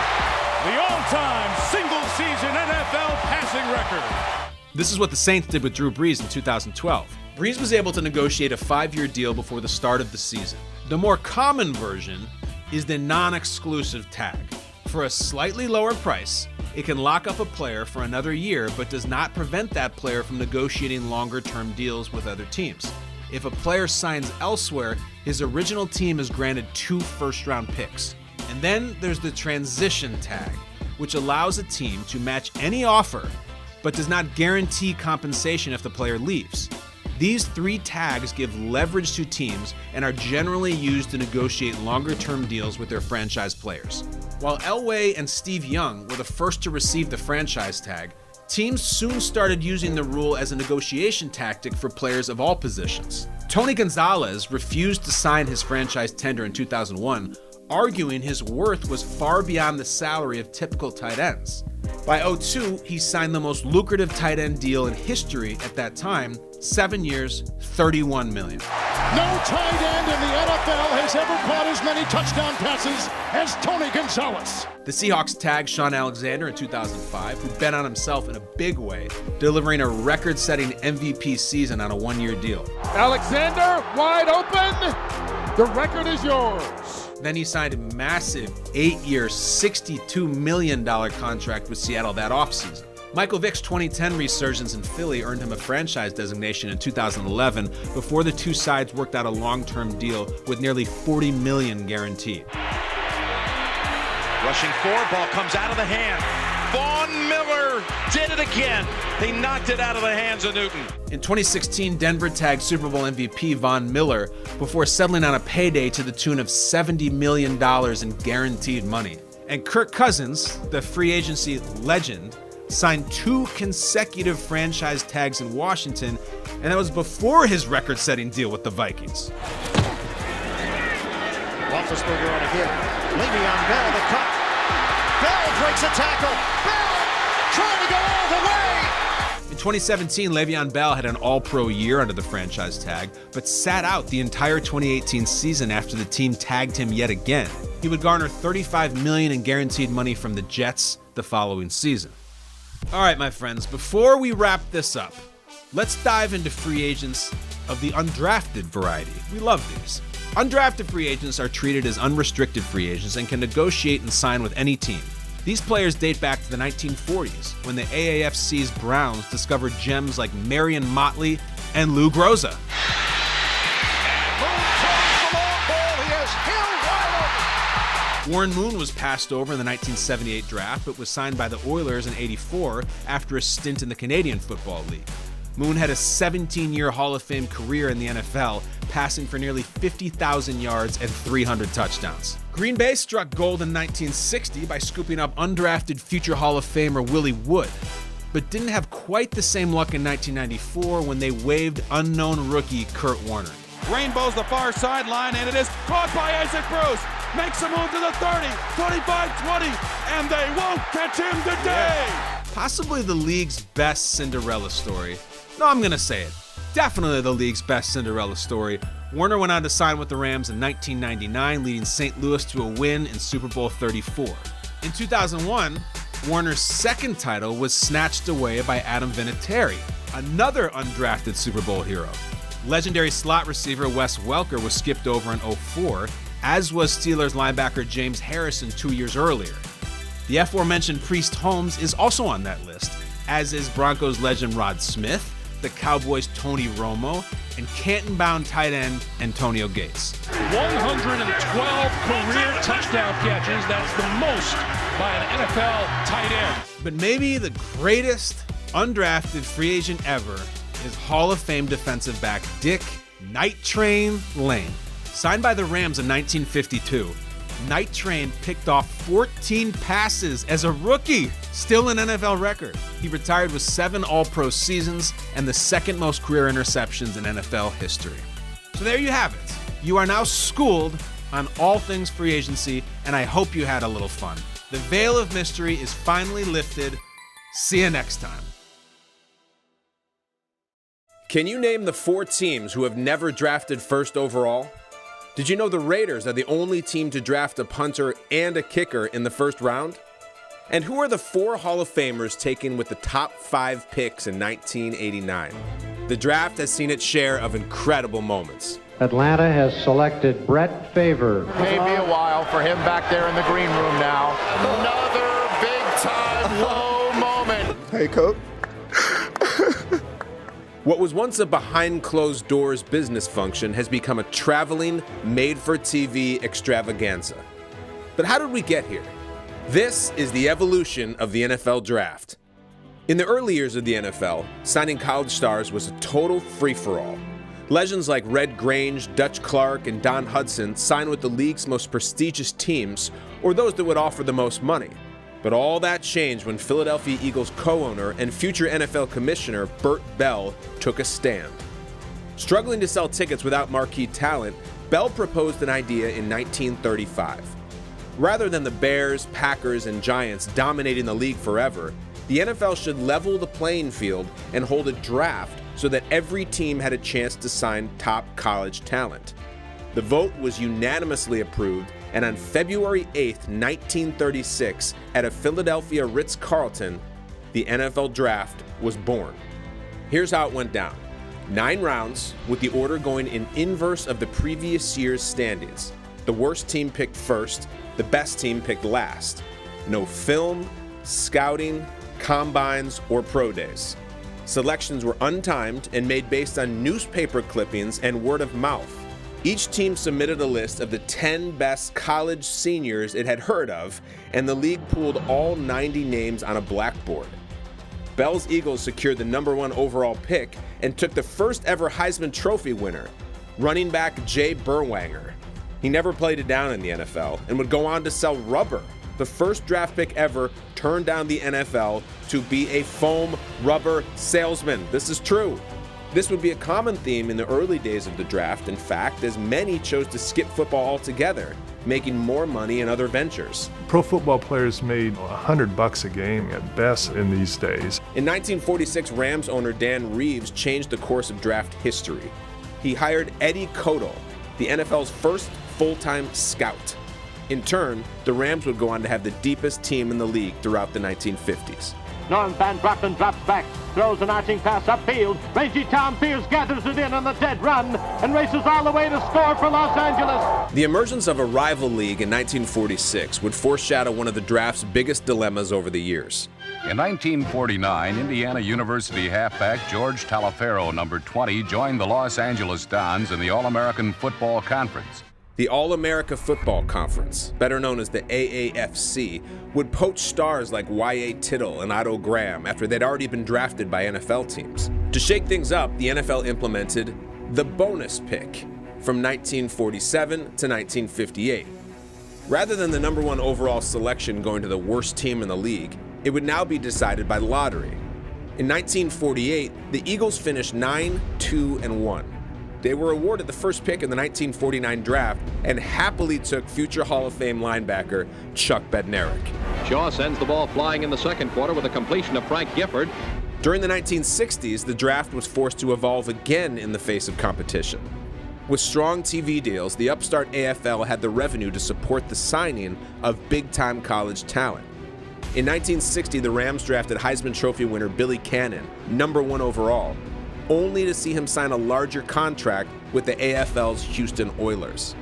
The all-time single-season NFL passing record. This is what the Saints did with Drew Brees in 2012. Brees was able to negotiate a 5-year deal before the start of the season. The more common version is the non-exclusive tag. For a slightly lower price, it can lock up a player for another year, but does not prevent that player from negotiating longer-term deals with other teams. If a player signs elsewhere, his original team is granted 2 first-round picks. And then there's the transition tag, which allows a team to match any offer, but does not guarantee compensation if the player leaves. These 3 tags give leverage to teams and are generally used to negotiate longer-term deals with their franchise players. While Elway and Steve Young were the first to receive the franchise tag, teams soon started using the rule as a negotiation tactic for players of all positions. Tony Gonzalez refused to sign his franchise tender in 2001, arguing his worth was far beyond the salary of typical tight ends. By 2002, he signed the most lucrative tight end deal in history at that time, 7 years, $31 million. No tight end in the NFL has ever caught as many touchdown passes as Tony Gonzalez. The Seahawks tagged Sean Alexander in 2005, who bet on himself in a big way, delivering a record-setting MVP season on a one-year deal. Alexander, wide open. The record is yours. Then he signed a massive 8-year, $62 million contract with Seattle that offseason. Michael Vick's 2010 resurgence in Philly earned him a franchise designation in 2011 before the two sides worked out a long-term deal with nearly $40 million guaranteed. Rushing four, ball comes out of the hand. Von Miller did it again. They knocked it out of the hands of Newton. In 2016, Denver tagged Super Bowl MVP Von Miller before settling on a payday to the tune of $70 million in guaranteed money. And Kirk Cousins, the free agency legend, signed 2 consecutive franchise tags in Washington, and that was before his record-setting deal with the Vikings. Roethlisberger on a hit. Le'Veon Bell, the cut. Bell breaks a tackle. Bell trying to go all the way. In 2017, Le'Veon Bell had an all-pro year under the franchise tag, but sat out the entire 2018 season after the team tagged him yet again. He would garner $35 million in guaranteed money from the Jets the following season. All right, my friends, before we wrap this up, let's dive into free agents of the undrafted variety. We love these. Undrafted free agents are treated as unrestricted free agents and can negotiate and sign with any team. These players date back to the 1940s, when the AAFC's Browns discovered gems like Marion Motley and Lou Groza. Warren Moon was passed over in the 1978 draft, but was signed by the Oilers in '84 after a stint in the Canadian Football League. Moon had a 17-year Hall of Fame career in the NFL, passing for nearly 50,000 yards and 300 touchdowns. Green Bay struck gold in 1960 by scooping up undrafted future Hall of Famer Willie Wood, but didn't have quite the same luck in 1994 when they waived unknown rookie Kurt Warner. Rainbow's the far sideline, and it is caught by Isaac Bruce. Makes a move to the 30, 25, 20, and they won't catch him today. Possibly the league's best Cinderella story. No, I'm going to say it. Definitely the league's best Cinderella story. Warner went on to sign with the Rams in 1999, leading St. Louis to a win in Super Bowl 34. In 2001, Warner's second title was snatched away by Adam Vinatieri, another undrafted Super Bowl hero. Legendary slot receiver Wes Welker was skipped over in 2004, as was Steelers linebacker James Harrison 2 years earlier. The aforementioned Priest Holmes is also on that list, as is Broncos legend Rod Smith, the Cowboys' Tony Romo, and Canton-bound tight end Antonio Gates. 112 career touchdown catches. That's the most by an NFL tight end. But maybe the greatest undrafted free agent ever is Hall of Fame defensive back Dick Night Train Lane. Signed by the Rams in 1952, Night Train picked off 14 passes as a rookie, still an NFL record. He retired with 7 All-Pro seasons and the second most career interceptions in NFL history. So there you have it. You are now schooled on all things free agency, and I hope you had a little fun. The veil of mystery is finally lifted. See you next time. Can you name the 4 teams who have never drafted first overall? Did you know the Raiders are the only team to draft a punter and a kicker in the first round? And who are the 4 Hall of Famers taken with the top 5 picks in 1989? The draft has seen its share of incredible moments. Atlanta has selected Brett Favre. May be a while for him back there in the green room now. Another big-time low moment. Hey, Coach. What was once a behind-closed-doors business function has become a traveling, made-for-TV extravaganza. But how did we get here? This is the evolution of the NFL draft. In the early years of the NFL, signing college stars was a total free-for-all. Legends like Red Grange, Dutch Clark, and Don Hudson signed with the league's most prestigious teams, or those that would offer the most money. But all that changed when Philadelphia Eagles co-owner and future NFL commissioner Bert Bell took a stand. Struggling to sell tickets without marquee talent, Bell proposed an idea in 1935. Rather than the Bears, Packers, and Giants dominating the league forever, the NFL should level the playing field and hold a draft so that every team had a chance to sign top college talent. The vote was unanimously approved, and on February 8, 1936, at a Philadelphia Ritz-Carlton, the NFL draft was born. Here's how it went down. 9 rounds, with the order going in inverse of the previous year's standings. The worst team picked first, the best team picked last. No film, scouting, combines, or pro days. Selections were untimed and made based on newspaper clippings and word of mouth. Each team submitted a list of the 10 best college seniors it had heard of, and the league pooled all 90 names on a blackboard. Bell's Eagles secured the #1 overall pick and took the first ever Heisman Trophy winner, running back Jay Berwanger. He never played it down in the NFL and would go on to sell rubber. The first draft pick ever turned down the NFL to be a foam rubber salesman. This is true. This would be a common theme in the early days of the draft, in fact, as many chose to skip football altogether, making more money in other ventures. Pro football players made $100 a game at best in these days. In 1946, Rams owner Dan Reeves changed the course of draft history. He hired Eddie Codall, the NFL's first full-time scout. In turn, the Rams would go on to have the deepest team in the league throughout the 1950s. Norm Van Brocklin drops back, throws an arching pass upfield. Rangy Tom Pierce gathers it in on the dead run and races all the way to score for Los Angeles. The emergence of a rival league in 1946 would foreshadow one of the draft's biggest dilemmas over the years. In 1949, Indiana University halfback George Talaferro, number 20, joined the Los Angeles Dons in the All-American Football Conference. The All-America Football Conference, better known as the AAFC, would poach stars like Y.A. Tittle and Otto Graham after they'd already been drafted by NFL teams. To shake things up, the NFL implemented the bonus pick from 1947 to 1958. Rather than the #1 overall selection going to the worst team in the league, it would now be decided by lottery. In 1948, the Eagles finished 9-2-1. They were awarded the first pick in the 1949 draft and happily took future Hall of Fame linebacker Chuck Bednarik. Shaw sends the ball flying in the second quarter with a completion of Frank Gifford. During the 1960s, the draft was forced to evolve again in the face of competition. With strong TV deals, the upstart AFL had the revenue to support the signing of big-time college talent. In 1960, the Rams drafted Heisman Trophy winner Billy Cannon, #1 overall, only to see him sign a larger contract with the AFL's Houston Oilers.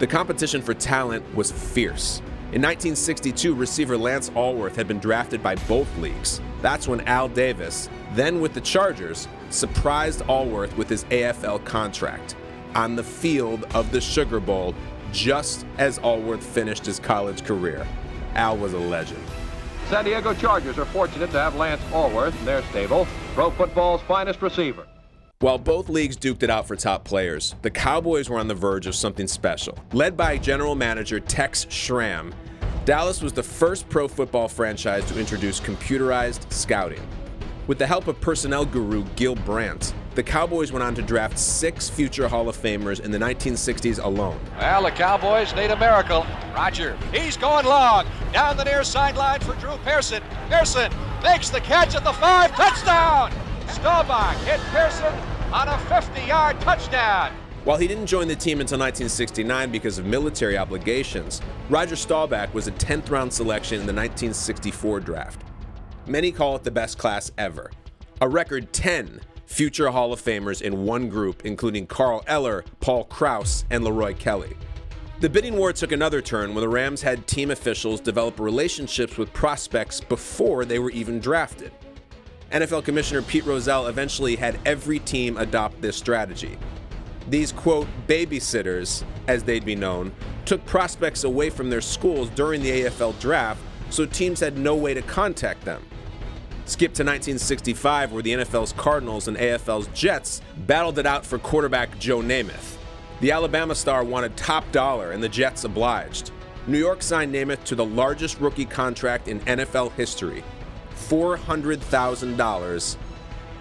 The competition for talent was fierce. In 1962, receiver Lance Allworth had been drafted by both leagues. That's when Al Davis, then with the Chargers, surprised Allworth with his AFL contract on the field of the Sugar Bowl just as Allworth finished his college career. Al was a legend. San Diego Chargers are fortunate to have Lance Allworth in their stable, pro football's finest receiver. While both leagues duked it out for top players, the Cowboys were on the verge of something special. Led by general manager Tex Schramm, Dallas was the first pro football franchise to introduce computerized scouting. With the help of personnel guru Gil Brandt, the Cowboys went on to draft 6 future Hall of Famers in the 1960s alone. Well, the Cowboys need a miracle. Roger, he's going long. Down the near sideline for Drew Pearson. Pearson makes the catch at the 5. Touchdown! Staubach hit Pearson on a 50-yard touchdown. While he didn't join the team until 1969 because of military obligations, Roger Staubach was a 10th-round selection in the 1964 draft. Many call it the best class ever. A record 10 future Hall of Famers in one group, including Carl Eller, Paul Krause, and Leroy Kelly. The bidding war took another turn when the Rams had team officials develop relationships with prospects before they were even drafted. NFL Commissioner Pete Rozelle eventually had every team adopt this strategy. These, quote, babysitters, as they'd be known, took prospects away from their schools during the AFL draft, so teams had no way to contact them. Skip to 1965, where the NFL's Cardinals and AFL's Jets battled it out for quarterback Joe Namath. The Alabama star wanted top dollar, and the Jets obliged. New York signed Namath to the largest rookie contract in NFL history, $400,000,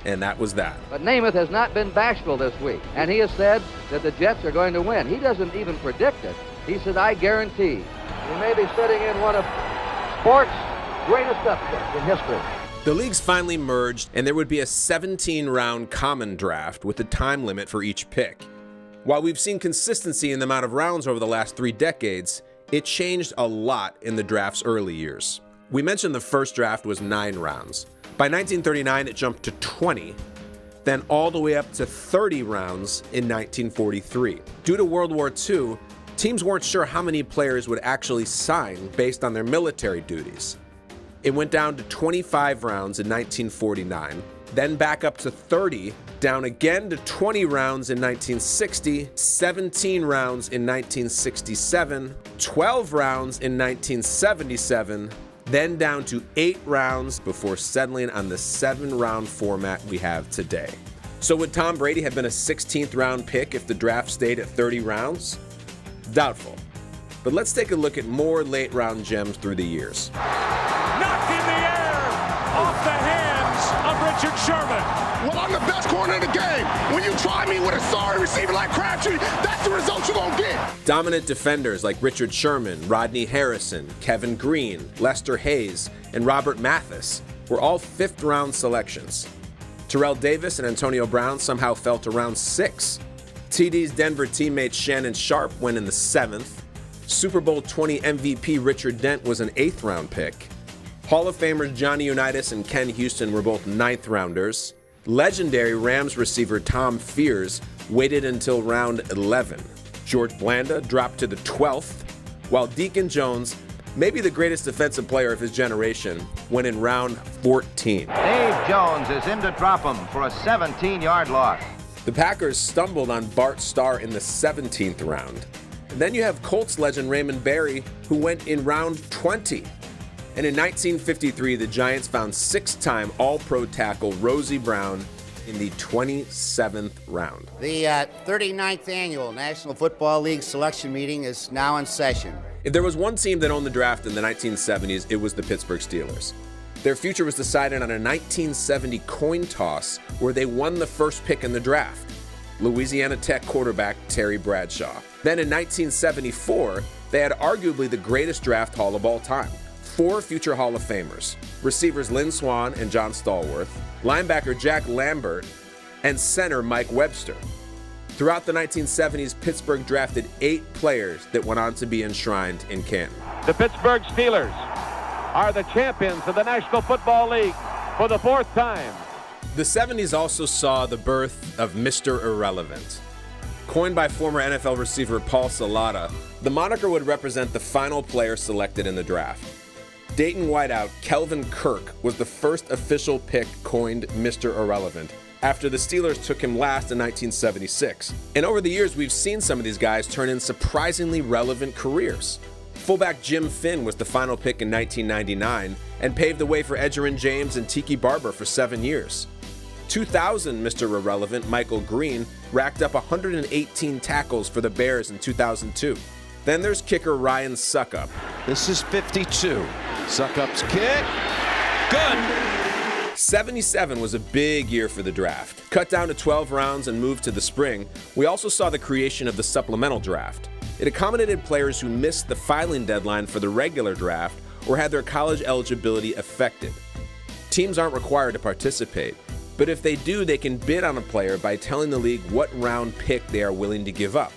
and that was that. But Namath has not been bashful this week, and he has said that the Jets are going to win. He doesn't even predict it. He said, I guarantee We may be sitting in one of sports' greatest upsets in history. The leagues finally merged, and there would be a 17-round common draft with a time limit for each pick. While we've seen consistency in the amount of rounds over the last 3 decades, it changed a lot in the draft's early years. We mentioned the first draft was 9 rounds. By 1939, it jumped to 20, then all the way up to 30 rounds in 1943. Due to World War II, teams weren't sure how many players would actually sign based on their military duties. It went down to 25 rounds in 1949, then back up to 30, down again to 20 rounds in 1960, 17 rounds in 1967, 12 rounds in 1977, then down to 8 rounds before settling on the 7-round format we have today. So would Tom Brady have been a 16th round pick if the draft stayed at 30 rounds? Doubtful. But let's take a look at more late round gems through the years. Knocked in the air off the hands of Richard Sherman. Well, I'm the best corner in the game. When you try me with a sorry receiver like Crabtree, that's the result you're going to get. Dominant defenders like Richard Sherman, Rodney Harrison, Kevin Green, Lester Hayes, and Robert Mathis were all 5th-round selections. Terrell Davis and Antonio Brown somehow fell to round 6. TD's Denver teammate Shannon Sharp went in the 7th. Super Bowl 20 MVP Richard Dent was an 8th-round pick. Hall of Famers Johnny Unitas and Ken Houston were both 9th-rounders. Legendary Rams receiver Tom Fears waited until round 11. George Blanda dropped to the 12th, while Deacon Jones, maybe the greatest defensive player of his generation, went in round 14. Dave Jones is in to drop him for a 17-yard loss. The Packers stumbled on Bart Starr in the 17th round. And then you have Colts legend Raymond Berry, who went in round 20. And in 1953, the Giants found 6-time All-Pro tackle Rosie Brown in the 27th round. The 39th annual National Football League selection meeting is now in session. If there was one team that owned the draft in the 1970s, it was the Pittsburgh Steelers. Their future was decided on a 1970 coin toss where they won the first pick in the draft. Louisiana Tech quarterback Terry Bradshaw. Then in 1974, they had arguably the greatest draft haul of all time. 4 future Hall of Famers, receivers Lynn Swann and John Stallworth, linebacker Jack Lambert, and center Mike Webster. Throughout the 1970s, Pittsburgh drafted 8 players that went on to be enshrined in Canton. The Pittsburgh Steelers are the champions of the National Football League for the 4th time. The 70s also saw the birth of Mr. Irrelevant. Coined by former NFL receiver Paul Salata, the moniker would represent the final player selected in the draft. Dayton wideout Kelvin Kirk was the first official pick coined Mr. Irrelevant after the Steelers took him last in 1976. And over the years, we've seen some of these guys turn in surprisingly relevant careers. Fullback Jim Finn was the final pick in 1999 and paved the way for Edgerrin James and Tiki Barber for 7 years. 2000 Mr. Irrelevant Michael Green racked up 118 tackles for the Bears in 2002. Then there's kicker Ryan Suckup. This is 52. Suckup's kick. Good. 77 was a big year for the draft. Cut down to 12 rounds and moved to the spring, we also saw the creation of the supplemental draft. It accommodated players who missed the filing deadline for the regular draft or had their college eligibility affected. Teams aren't required to participate, but if they do, they can bid on a player by telling the league what round pick they are willing to give up.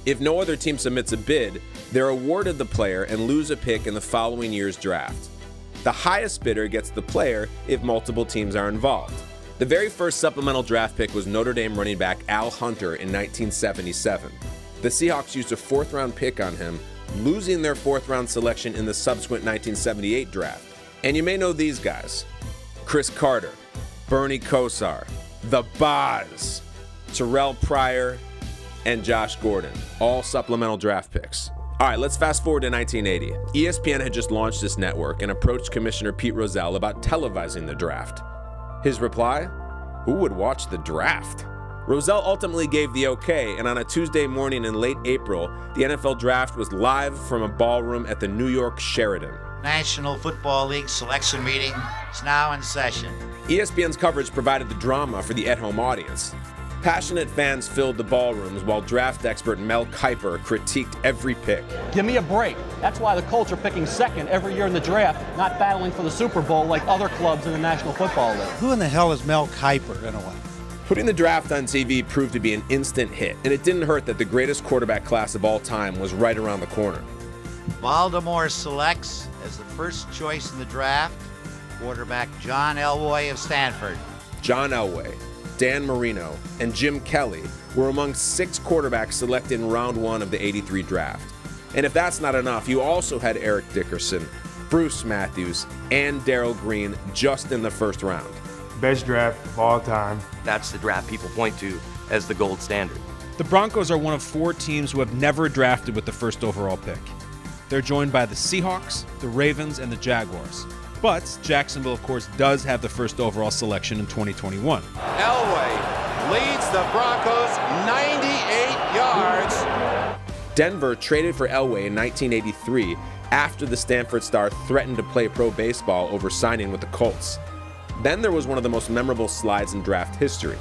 If no other team submits a bid, they're awarded the player and lose a pick in the following year's draft. The highest bidder gets the player if multiple teams are involved. The very first supplemental draft pick was Notre Dame running back Al Hunter in 1977. The Seahawks used a 4th-round pick on him, losing their 4th-round selection in the subsequent 1978 draft. And you may know these guys: Chris Carter, Bernie Kosar, The Boz, Terrell Pryor, and Josh Gordon, all supplemental draft picks. All right, let's fast forward to 1980. ESPN had just launched this network and approached Commissioner Pete Rozelle about televising the draft. His reply? Who would watch the draft? Rozelle ultimately gave the okay, and on a Tuesday morning in late April, the NFL draft was live from a ballroom at the New York Sheraton. National Football League selection meeting is now in session. ESPN's coverage provided the drama for the at-home audience. Passionate fans filled the ballrooms while draft expert Mel Kiper critiqued every pick. Give me a break. That's why the Colts are picking second every year in the draft, not battling for the Super Bowl like other clubs in the National Football League. Who in the hell is Mel Kiper, in a way? Putting the draft on TV proved to be an instant hit, and it didn't hurt that the greatest quarterback class of all time was right around the corner. Baltimore selects as the first choice in the draft quarterback John Elway of Stanford. John Elway, Dan Marino, and Jim Kelly were among 6 quarterbacks selected in round 1 of the '83 draft. And if that's not enough, you also had Eric Dickerson, Bruce Matthews, and Darrell Green just in the first round. Best draft of all time. That's the draft people point to as the gold standard. The Broncos are one of 4 teams who have never drafted with the first overall pick. They're joined by the Seahawks, the Ravens, and the Jaguars. But Jacksonville, of course, does have the first overall selection in 2021. Elway leads the Broncos 98 yards. Denver traded for Elway in 1983 after the Stanford star threatened to play pro baseball over signing with the Colts. Then there was one of the most memorable slides in draft history.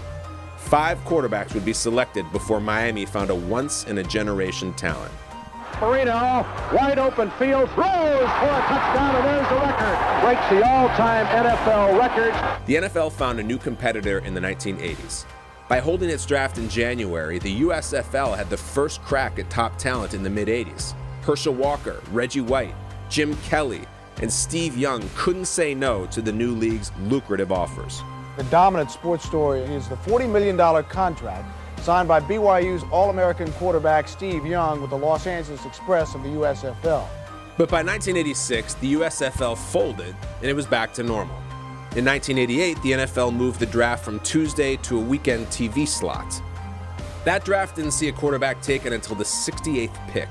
5 quarterbacks would be selected before Miami found a once-in-a-generation talent. Marino, wide open field, throws for a touchdown, and there's the record. Breaks the all-time NFL record. The NFL found a new competitor in the 1980s. By holding its draft in January, the USFL had the first crack at top talent in the mid-80s. Herschel Walker, Reggie White, Jim Kelly, and Steve Young couldn't say no to the new league's lucrative offers. The dominant sports story is the $40 million contract signed by BYU's All-American quarterback Steve Young with the Los Angeles Express of the USFL. But by 1986, the USFL folded and it was back to normal. In 1988, the NFL moved the draft from Tuesday to a weekend TV slot. That draft didn't see a quarterback taken until the 68th pick.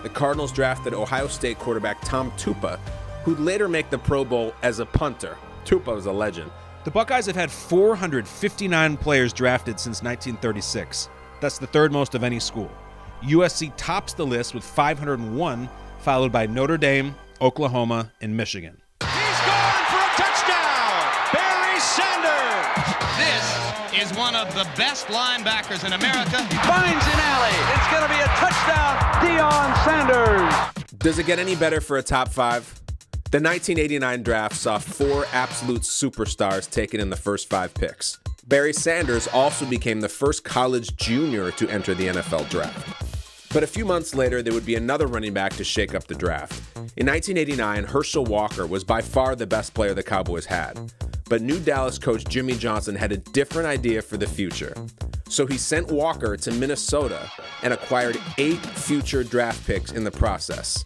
The Cardinals drafted Ohio State quarterback Tom Tupa, who'd later make the Pro Bowl as a punter. Tupa was a legend. The Buckeyes have had 459 players drafted since 1936. That's the third most of any school. USC tops the list with 501, followed by Notre Dame, Oklahoma, and Michigan. He's gone for a touchdown! Barry Sanders! This is one of the best linebackers in America. Finds an alley. It's going to be a touchdown, Deion Sanders. Does it get any better for a top 5? The 1989 draft saw 4 absolute superstars taken in the first 5 picks. Barry Sanders also became the first college junior to enter the NFL draft. But a few months later, there would be another running back to shake up the draft. In 1989, Herschel Walker was by far the best player the Cowboys had. But new Dallas coach Jimmy Johnson had a different idea for the future. So he sent Walker to Minnesota and acquired 8 future draft picks in the process.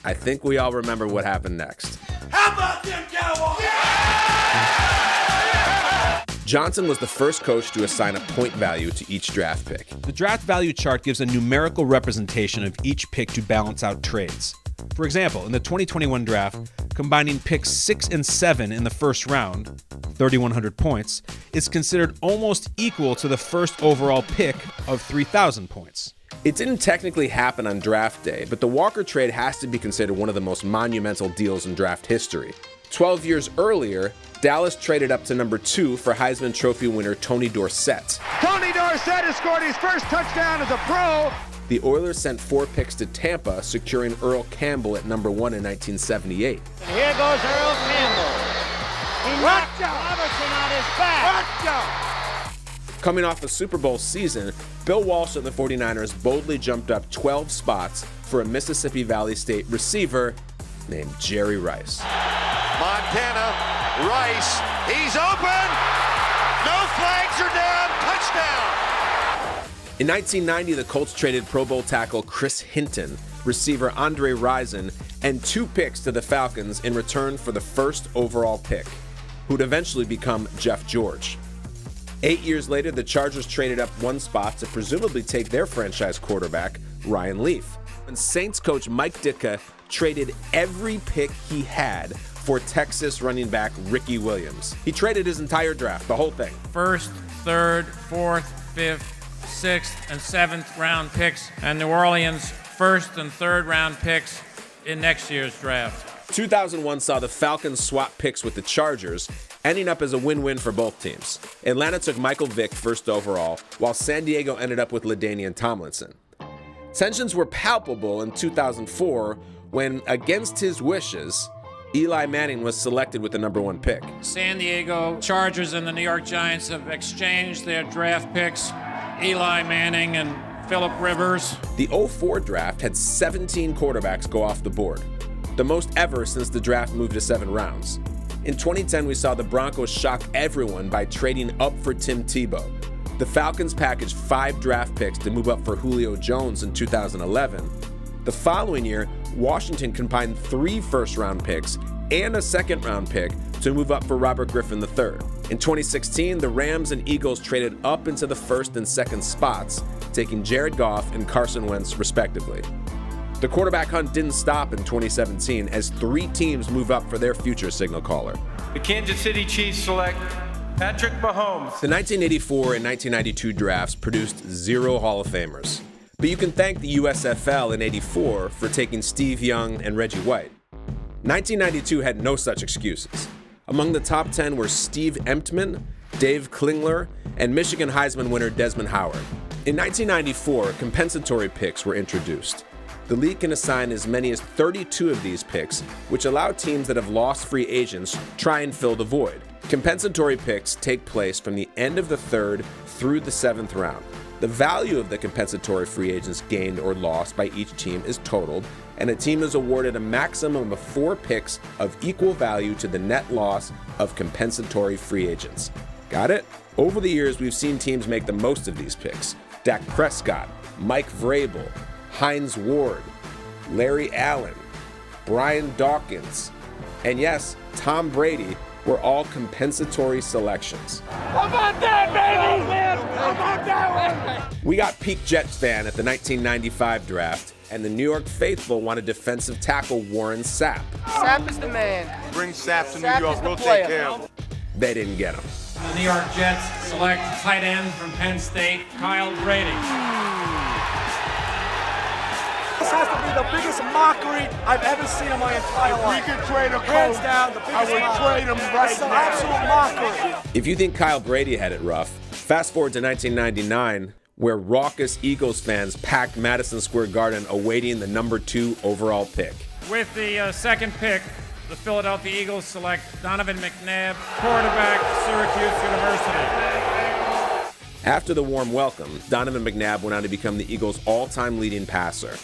I think we all remember what happened next. How about them Cowboys? Johnson was the first coach to assign a point value to each draft pick. The draft value chart gives a numerical representation of each pick to balance out trades. For example, in the 2021 draft, combining picks 6 and 7 in the first round, 3,100 points, is considered almost equal to the first overall pick of 3,000 points. It didn't technically happen on draft day, but the Walker trade has to be considered one of the most monumental deals in draft history. 12 years earlier, Dallas traded up to number 2 for Heisman Trophy winner Tony Dorsett. Tony Dorsett has scored his first touchdown as a pro. The Oilers sent 4 picks to Tampa, securing Earl Campbell at number 1 in 1978. And here goes Earl Campbell. He knocked Robertson on his back. Coming off a Super Bowl season, Bill Walsh and the 49ers boldly jumped up 12 spots for a Mississippi Valley State receiver named Jerry Rice. Montana, Rice, he's open. No flags are down. Touchdown. In 1990, the Colts traded Pro Bowl tackle Chris Hinton, receiver Andre Rison, and 2 picks to the Falcons in return for the first overall pick, who'd eventually become Jeff George. 8 years later, the Chargers traded up 1 spot to presumably take their franchise quarterback, Ryan Leaf. And Saints coach Mike Ditka traded every pick he had for Texas running back Ricky Williams. He traded his entire draft, the whole thing. First, third, fourth, fifth, sixth, and seventh round picks, and New Orleans first and third round picks in next year's draft. 2001 saw the Falcons swap picks with the Chargers, ending up as a win-win for both teams. Atlanta took Michael Vick first overall, while San Diego ended up with LaDainian Tomlinson. Tensions were palpable in 2004 when, against his wishes, Eli Manning was selected with the number 1 pick. San Diego Chargers and the New York Giants have exchanged their draft picks, Eli Manning and Phillip Rivers. The 2004 draft had 17 quarterbacks go off the board, the most ever since the draft moved to 7 rounds. In 2010, we saw the Broncos shock everyone by trading up for Tim Tebow. The Falcons packaged 5 draft picks to move up for Julio Jones in 2011. The following year, Washington combined 3 first-round picks and a second-round pick to move up for Robert Griffin III. In 2016, the Rams and Eagles traded up into the first and second spots, taking Jared Goff and Carson Wentz respectively. The quarterback hunt didn't stop in 2017 as 3 teams move up for their future signal caller. The Kansas City Chiefs select Patrick Mahomes. The 1984 and 1992 drafts produced 0 Hall of Famers. But you can thank the USFL in '84 for taking Steve Young and Reggie White. 1992 had no such excuses. Among the top 10 were Steve Emtman, Dave Klingler, and Michigan Heisman winner Desmond Howard. In 1994, compensatory picks were introduced. The league can assign as many as 32 of these picks, which allow teams that have lost free agents try and fill the void. Compensatory picks take place from the end of the 3rd through the 7th round. The value of the compensatory free agents gained or lost by each team is totaled, and a team is awarded a maximum of 4 picks of equal value to the net loss of compensatory free agents. Got it? Over the years, we've seen teams make the most of these picks. Dak Prescott, Mike Vrabel, Hines Ward, Larry Allen, Brian Dawkins, and yes, Tom Brady were all compensatory selections. How about that, baby? How about that one? We got peak Jets fan at the 1995 draft, and the New York faithful wanted defensive tackle Warren Sapp. Sapp is the man. Bring Sapp to Sapp New York, we'll player. take care of him. They didn't get him. The New York Jets select tight end from Penn State, Kyle Brady. This has to be the biggest mockery I've ever seen in my entire life. We can trade him, hands coach. down, the biggest I would mockery. trade him right It's an now. absolute mockery. If you think Kyle Brady had it rough, fast forward to 1999, where raucous Eagles fans packed Madison Square Garden awaiting the number 2 overall pick. With the second pick, the Philadelphia Eagles select Donovan McNabb, quarterback, Syracuse University. After the warm welcome, Donovan McNabb went on to become the Eagles' all-time leading passer.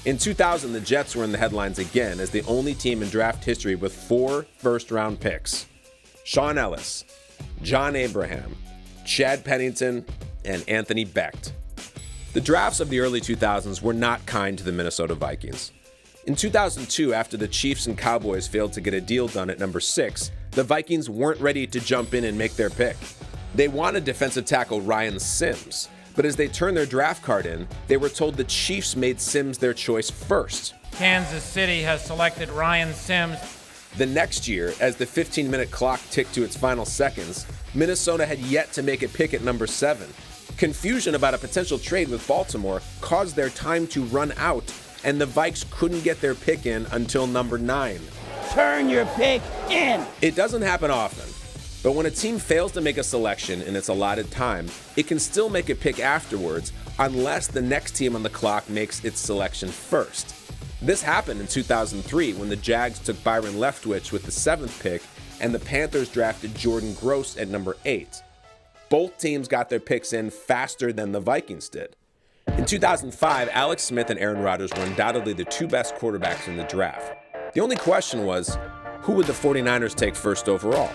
In 2000, the Jets were in the headlines again as the only team in draft history with 4 first-round picks. Sean Ellis, John Abraham, Chad Pennington, and Anthony Becht. The drafts of the early 2000s were not kind to the Minnesota Vikings. In 2002, after the Chiefs and Cowboys failed to get a deal done at number 6, the Vikings weren't ready to jump in and make their pick. They wanted defensive tackle Ryan Sims, but as they turned their draft card in, they were told the Chiefs made Sims their choice first. Kansas City has selected Ryan Sims. The next year, as the 15-minute clock ticked to its final seconds, Minnesota had yet to make a pick at number 7. Confusion about a potential trade with Baltimore caused their time to run out, and the Vikes couldn't get their pick in until number 9. Turn your pick in. It doesn't happen often, but when a team fails to make a selection in its allotted time, it can still make a pick afterwards unless the next team on the clock makes its selection first. This happened in 2003 when the Jags took Byron Leftwich with the 7th pick and the Panthers drafted Jordan Gross at number 8. Both teams got their picks in faster than the Vikings did. In 2005, Alex Smith and Aaron Rodgers were undoubtedly the 2 best quarterbacks in the draft. The only question was, who would the 49ers take first overall?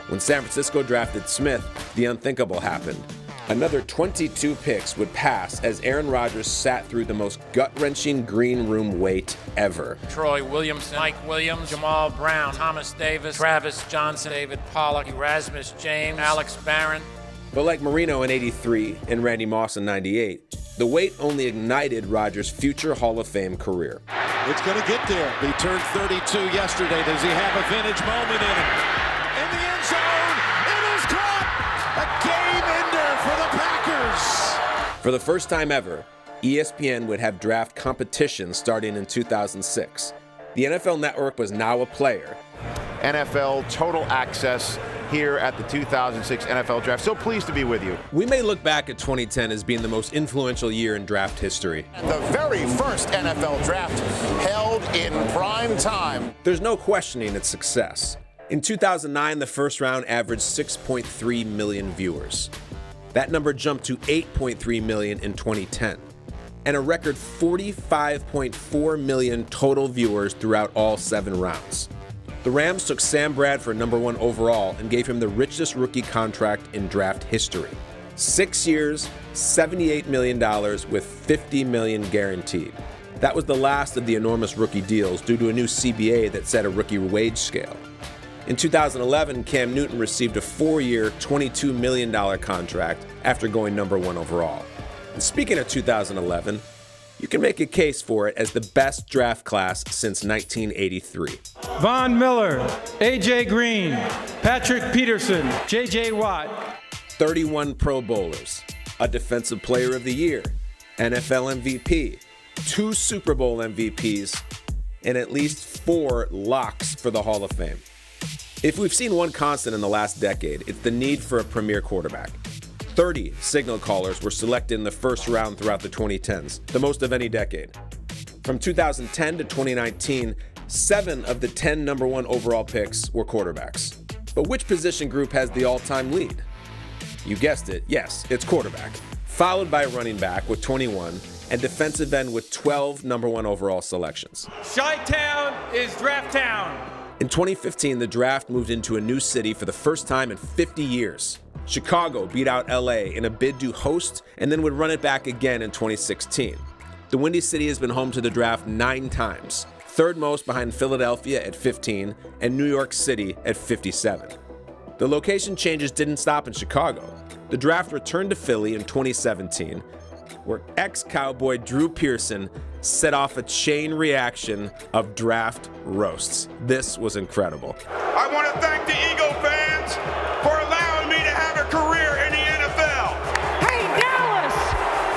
When San Francisco drafted Smith, the unthinkable happened. Another 22 picks would pass as Aaron Rodgers sat through the most gut-wrenching green room wait ever. Troy Williamson, Mike Williams, Jamal Brown, Thomas Davis, Travis Johnson, David Pollock, Erasmus James, Alex Barron. But like Marino in '83 and Randy Moss in '98, the wait only ignited Rodgers' future Hall of Fame career. It's going to get there. He turned 32 yesterday. Does he have a vintage moment in him? In the end zone, it is caught! A game-ender for the Packers! For the first time ever, ESPN would have draft competition starting in 2006. The NFL Network was now a player. NFL Total Access here at the 2006 NFL Draft. So pleased to be with you. We may look back at 2010 as being the most influential year in draft history. The very first NFL Draft held in prime time. There's no questioning its success. In 2009, the first round averaged 6.3 million viewers. That number jumped to 8.3 million in 2010, and a record 45.4 million total viewers throughout all 7 rounds. The Rams took Sam Bradford #1 overall and gave him the richest rookie contract in draft history. 6 years, $78 million with $50 million guaranteed. That was the last of the enormous rookie deals due to a new CBA that set a rookie wage scale. In 2011, Cam Newton received a 4-year, $22 million contract after going #1 overall. And speaking of 2011, you can make a case for it as the best draft class since 1983. Von Miller, A.J. Green, Patrick Peterson, J.J. Watt. 31 Pro Bowlers, a Defensive Player of the Year, NFL MVP, 2 Super Bowl MVPs, and at least 4 locks for the Hall of Fame. If we've seen one constant in the last decade, it's the need for a premier quarterback. 30 signal callers were selected in the first round throughout the 2010s, the most of any decade. From 2010 to 2019, 7 of the 10 #1 overall picks were quarterbacks. But which position group has the all-time lead? You guessed it, yes, it's quarterback, followed by running back with 21 and defensive end with 12 #1 overall selections. Chi-Town is Draft Town. In 2015, the draft moved into a new city for the first time in 50 years. Chicago beat out LA in a bid to host and then would run it back again in 2016. The Windy City has been home to the draft 9 times, third most behind Philadelphia at 15 and New York City at 57. The location changes didn't stop in Chicago. The draft returned to Philly in 2017, where ex-Cowboy Drew Pearson set off a chain reaction of draft roasts. This was incredible. I want to thank the Eagle fans for allowing me to have a career in the NFL. Hey, Dallas,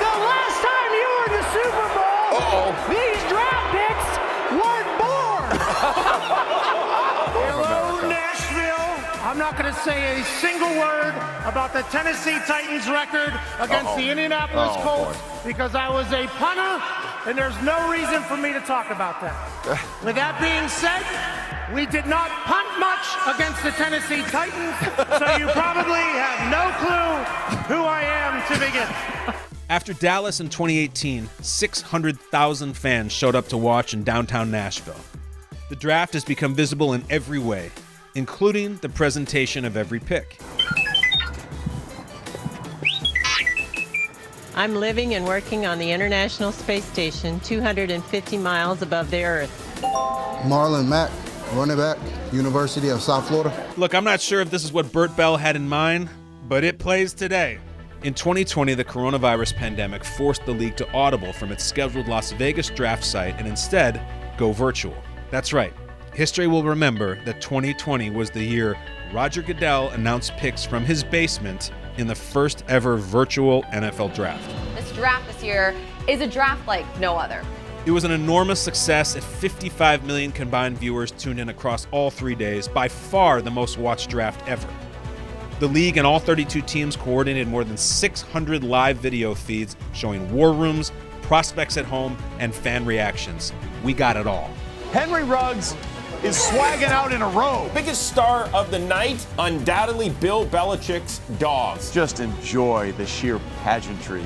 the last time you were in the Super Bowl, these draft picks weren't born. Hello, Nashville. I'm not going to say a single word about the Tennessee Titans record against the Indianapolis Colts because I was a punter, and there's no reason for me to talk about that. With that being said, we did not punt much against the Tennessee Titans, so you probably have no clue who I am to begin. After Dallas in 2018, 600,000 fans showed up to watch in downtown Nashville. The draft has become visible in every way, including the presentation of every pick. I'm living and working on the International Space Station, 250 miles above the Earth. Marlon Mack, running back, University of South Florida. Look, I'm not sure if this is what Burt Bell had in mind, but it plays today. In 2020, the coronavirus pandemic forced the league to audible from its scheduled Las Vegas draft site and instead go virtual. That's right. History will remember that 2020 was the year Roger Goodell announced picks from his basement in the first ever virtual NFL draft. This draft this year is a draft like no other. It was an enormous success at 55 million combined viewers tuned in across all 3 days, by far the most watched draft ever. The league and all 32 teams coordinated more than 600 live video feeds showing war rooms, prospects at home, and fan reactions. We got it all. Henry Ruggs is swagging out in a robe. Biggest star of the night, undoubtedly Bill Belichick's dogs. Just enjoy the sheer pageantry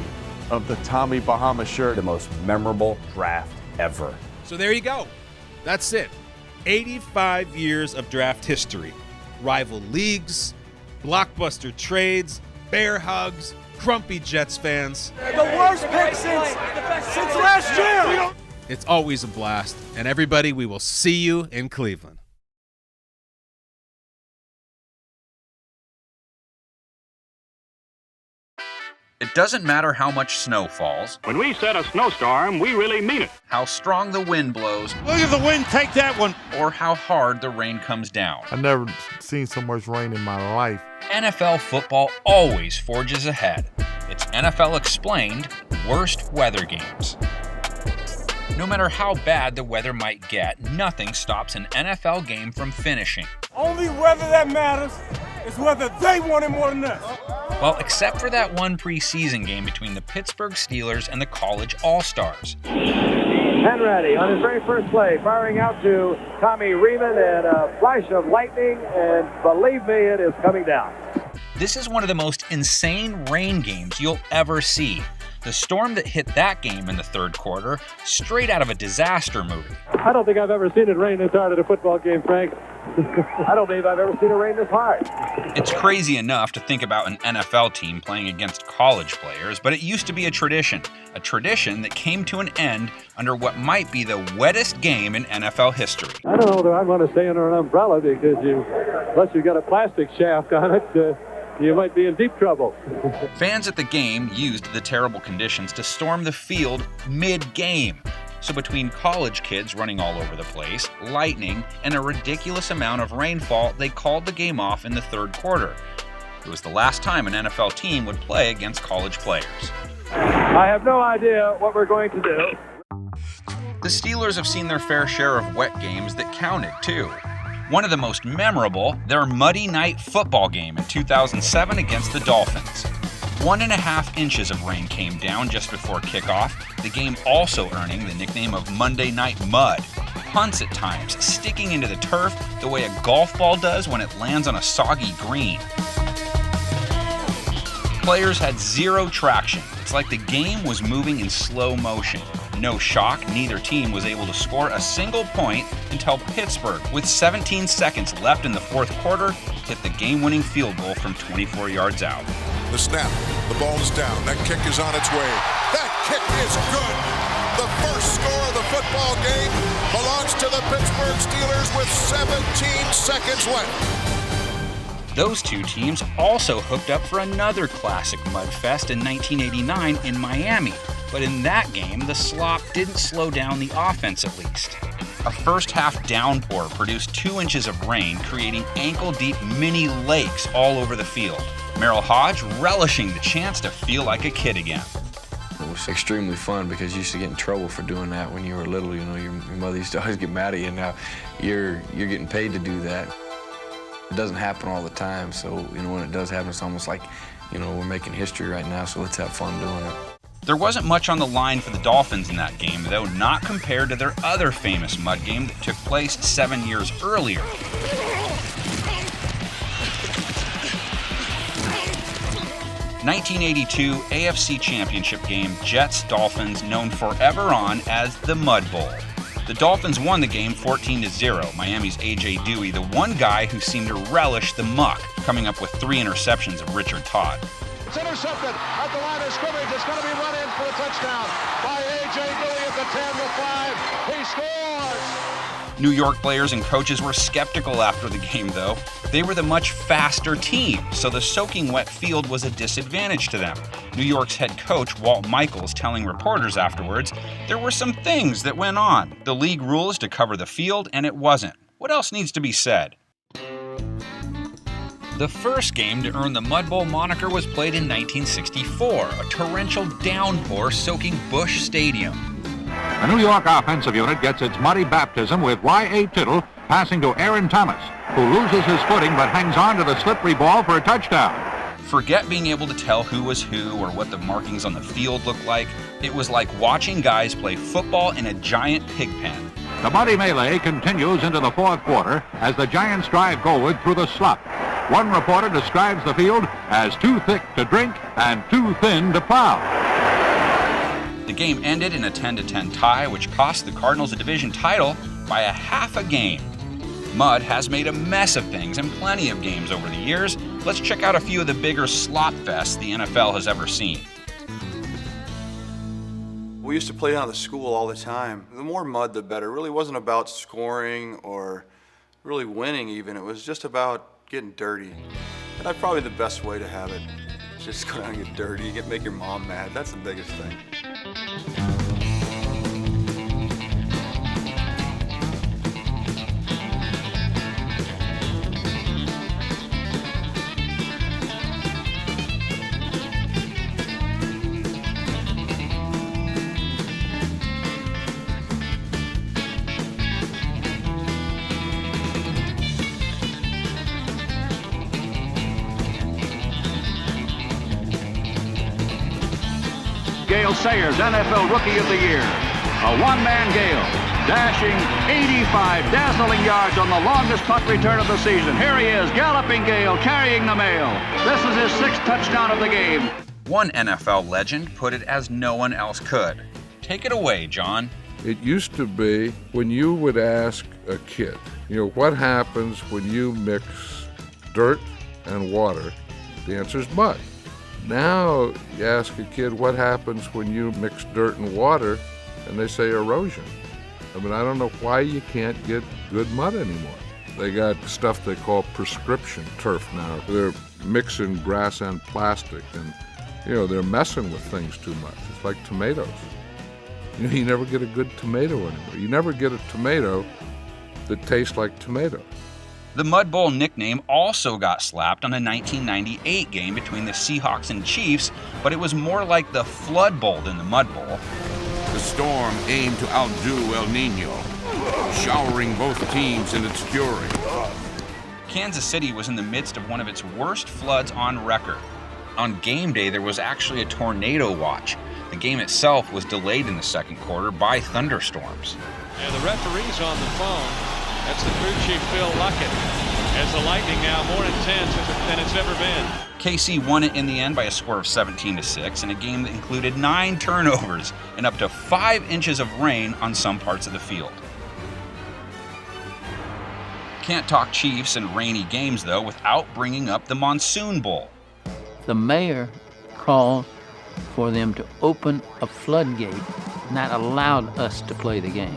of the Tommy Bahama shirt. The most memorable draft ever. So there you go. That's it. 85 years of draft history. Rival leagues, blockbuster trades, bear hugs, grumpy Jets fans. The worst pick since last year. It's always a blast. And everybody, we will see you in Cleveland. It doesn't matter how much snow falls. When we said a snowstorm, we really mean it. How strong the wind blows. Look at the wind, take that one. Or how hard the rain comes down. I've never seen so much rain in my life. NFL football always forges ahead. It's NFL Explained Worst Weather Games. No matter how bad the weather might get, nothing stops an NFL game from finishing. Only weather that matters is whether they want it more than us. Well, except for that one preseason game between the Pittsburgh Steelers and the College All-Stars. Henready on his very first play, firing out to Tommy Riemann, and a flash of lightning, and believe me, it is coming down. This is one of the most insane rain games you'll ever see. The storm that hit that game in the third quarter, straight out of a disaster movie. I don't think I've ever seen it rain this hard at a football game, Frank. I don't believe I've ever seen it rain this hard. It's crazy enough to think about an NFL team playing against college players, but it used to be a tradition that came to an end under what might be the wettest game in NFL history. I don't know whether I'd want to stay under an umbrella because unless you've got a plastic shaft on it, you might be in deep trouble. Fans at the game used the terrible conditions to storm the field mid-game. So between college kids running all over the place, lightning, and a ridiculous amount of rainfall, they called the game off in the third quarter. It was the last time an NFL team would play against college players. I have no idea what we're going to do. The Steelers have seen their fair share of wet games that counted, too. One of the most memorable, their Muddy Night football game in 2007 against the Dolphins. 1.5 inches of rain came down just before kickoff, the game also earning the nickname of Monday Night Mud. Punts at times, sticking into the turf the way a golf ball does when it lands on a soggy green. Players had zero traction. It's like the game was moving in slow motion. No shock, neither team was able to score a single point until Pittsburgh, with 17 seconds left in the fourth quarter, hit the game-winning field goal from 24 yards out. The snap, the ball is down, that kick is on its way. That kick is good. The first score of the football game belongs to the Pittsburgh Steelers with 17 seconds left. Those two teams also hooked up for another classic mudfest in 1989 in Miami, but in that game, the slop didn't slow down the offense at least. A first-half downpour produced 2 inches of rain, creating ankle-deep mini lakes all over the field. Merrill Hodge relishing the chance to feel like a kid again. It was extremely fun because you used to get in trouble for doing that when you were little. You know, your mother used to always get mad at you. Now you're getting paid to do that. It doesn't happen all the time, so when it does happen, it's almost like we're making history right now. So let's have fun doing it. There wasn't much on the line for the Dolphins in that game, though not compared to their other famous mud game that took place 7 years earlier. 1982 AFC Championship game, Jets-Dolphins, known forever on as the Mud Bowl. The Dolphins won the game 14-0. Miami's A.J. Dewey, the one guy who seemed to relish the muck, coming up with 3 interceptions of Richard Todd. It's intercepted at the line of scrimmage. It's going to be run in for a touchdown by A.J. Dewey at the 10-5. He scores! New York players and coaches were skeptical after the game, though. They were the much faster team, so the soaking wet field was a disadvantage to them. New York's head coach, Walt Michaels, telling reporters afterwards, there were some things that went on. The league rules to cover the field, and it wasn't. What else needs to be said? The first game to earn the Mud Bowl moniker was played in 1964, a torrential downpour soaking Busch Stadium. The New York offensive unit gets its muddy baptism with Y.A. Tittle passing to Aaron Thomas, who loses his footing but hangs on to the slippery ball for a touchdown. Forget being able to tell who was who or what the markings on the field looked like. It was like watching guys play football in a giant pig pen. The muddy melee continues into the fourth quarter as the Giants drive goalward through the slop. One reporter describes the field as too thick to drink and too thin to plow. The game ended in a 10-10 tie, which cost the Cardinals a division title by a half a game. Mud has made a mess of things in plenty of games over the years. Let's check out a few of the bigger slop fests the NFL has ever seen. We used to play down at the school all the time. The more mud, the better. It really wasn't about scoring or really winning even. It was just about getting dirty. And that's probably the best way to have it. Just go down and get dirty, make your mom mad. That's the biggest thing. Gale Sayers, NFL Rookie of the Year. A one-man Gale, dashing 85 dazzling yards on the longest punt return of the season. Here he is, galloping Gale, carrying the mail. This is his 6th touchdown of the game. One NFL legend put it as no one else could. Take it away, John. It used to be when you would ask a kid, what happens when you mix dirt and water? The answer is mud. Now you ask a kid what happens when you mix dirt and water, and they say erosion. I don't know why you can't get good mud anymore. They got stuff they call prescription turf now. They're mixing grass and plastic, and they're messing with things too much. It's like tomatoes. You never get a good tomato anymore. You never get a tomato that tastes like tomato. The Mud Bowl nickname also got slapped on a 1998 game between the Seahawks and Chiefs, but it was more like the Flood Bowl than the Mud Bowl. The storm aimed to outdo El Nino, showering both teams in its fury. Kansas City was in the midst of one of its worst floods on record. On game day, there was actually a tornado watch. The game itself was delayed in the second quarter by thunderstorms. And the referee's on the phone. That's the crew chief, Phil Luckett. As the Lightning now more intense than it's ever been. KC won it in the end by a score of 17-6 in a game that included 9 turnovers and up to 5 inches of rain on some parts of the field. Can't talk Chiefs and rainy games, though, without bringing up the Monsoon Bowl. The mayor called for them to open a floodgate, and that allowed us to play the game.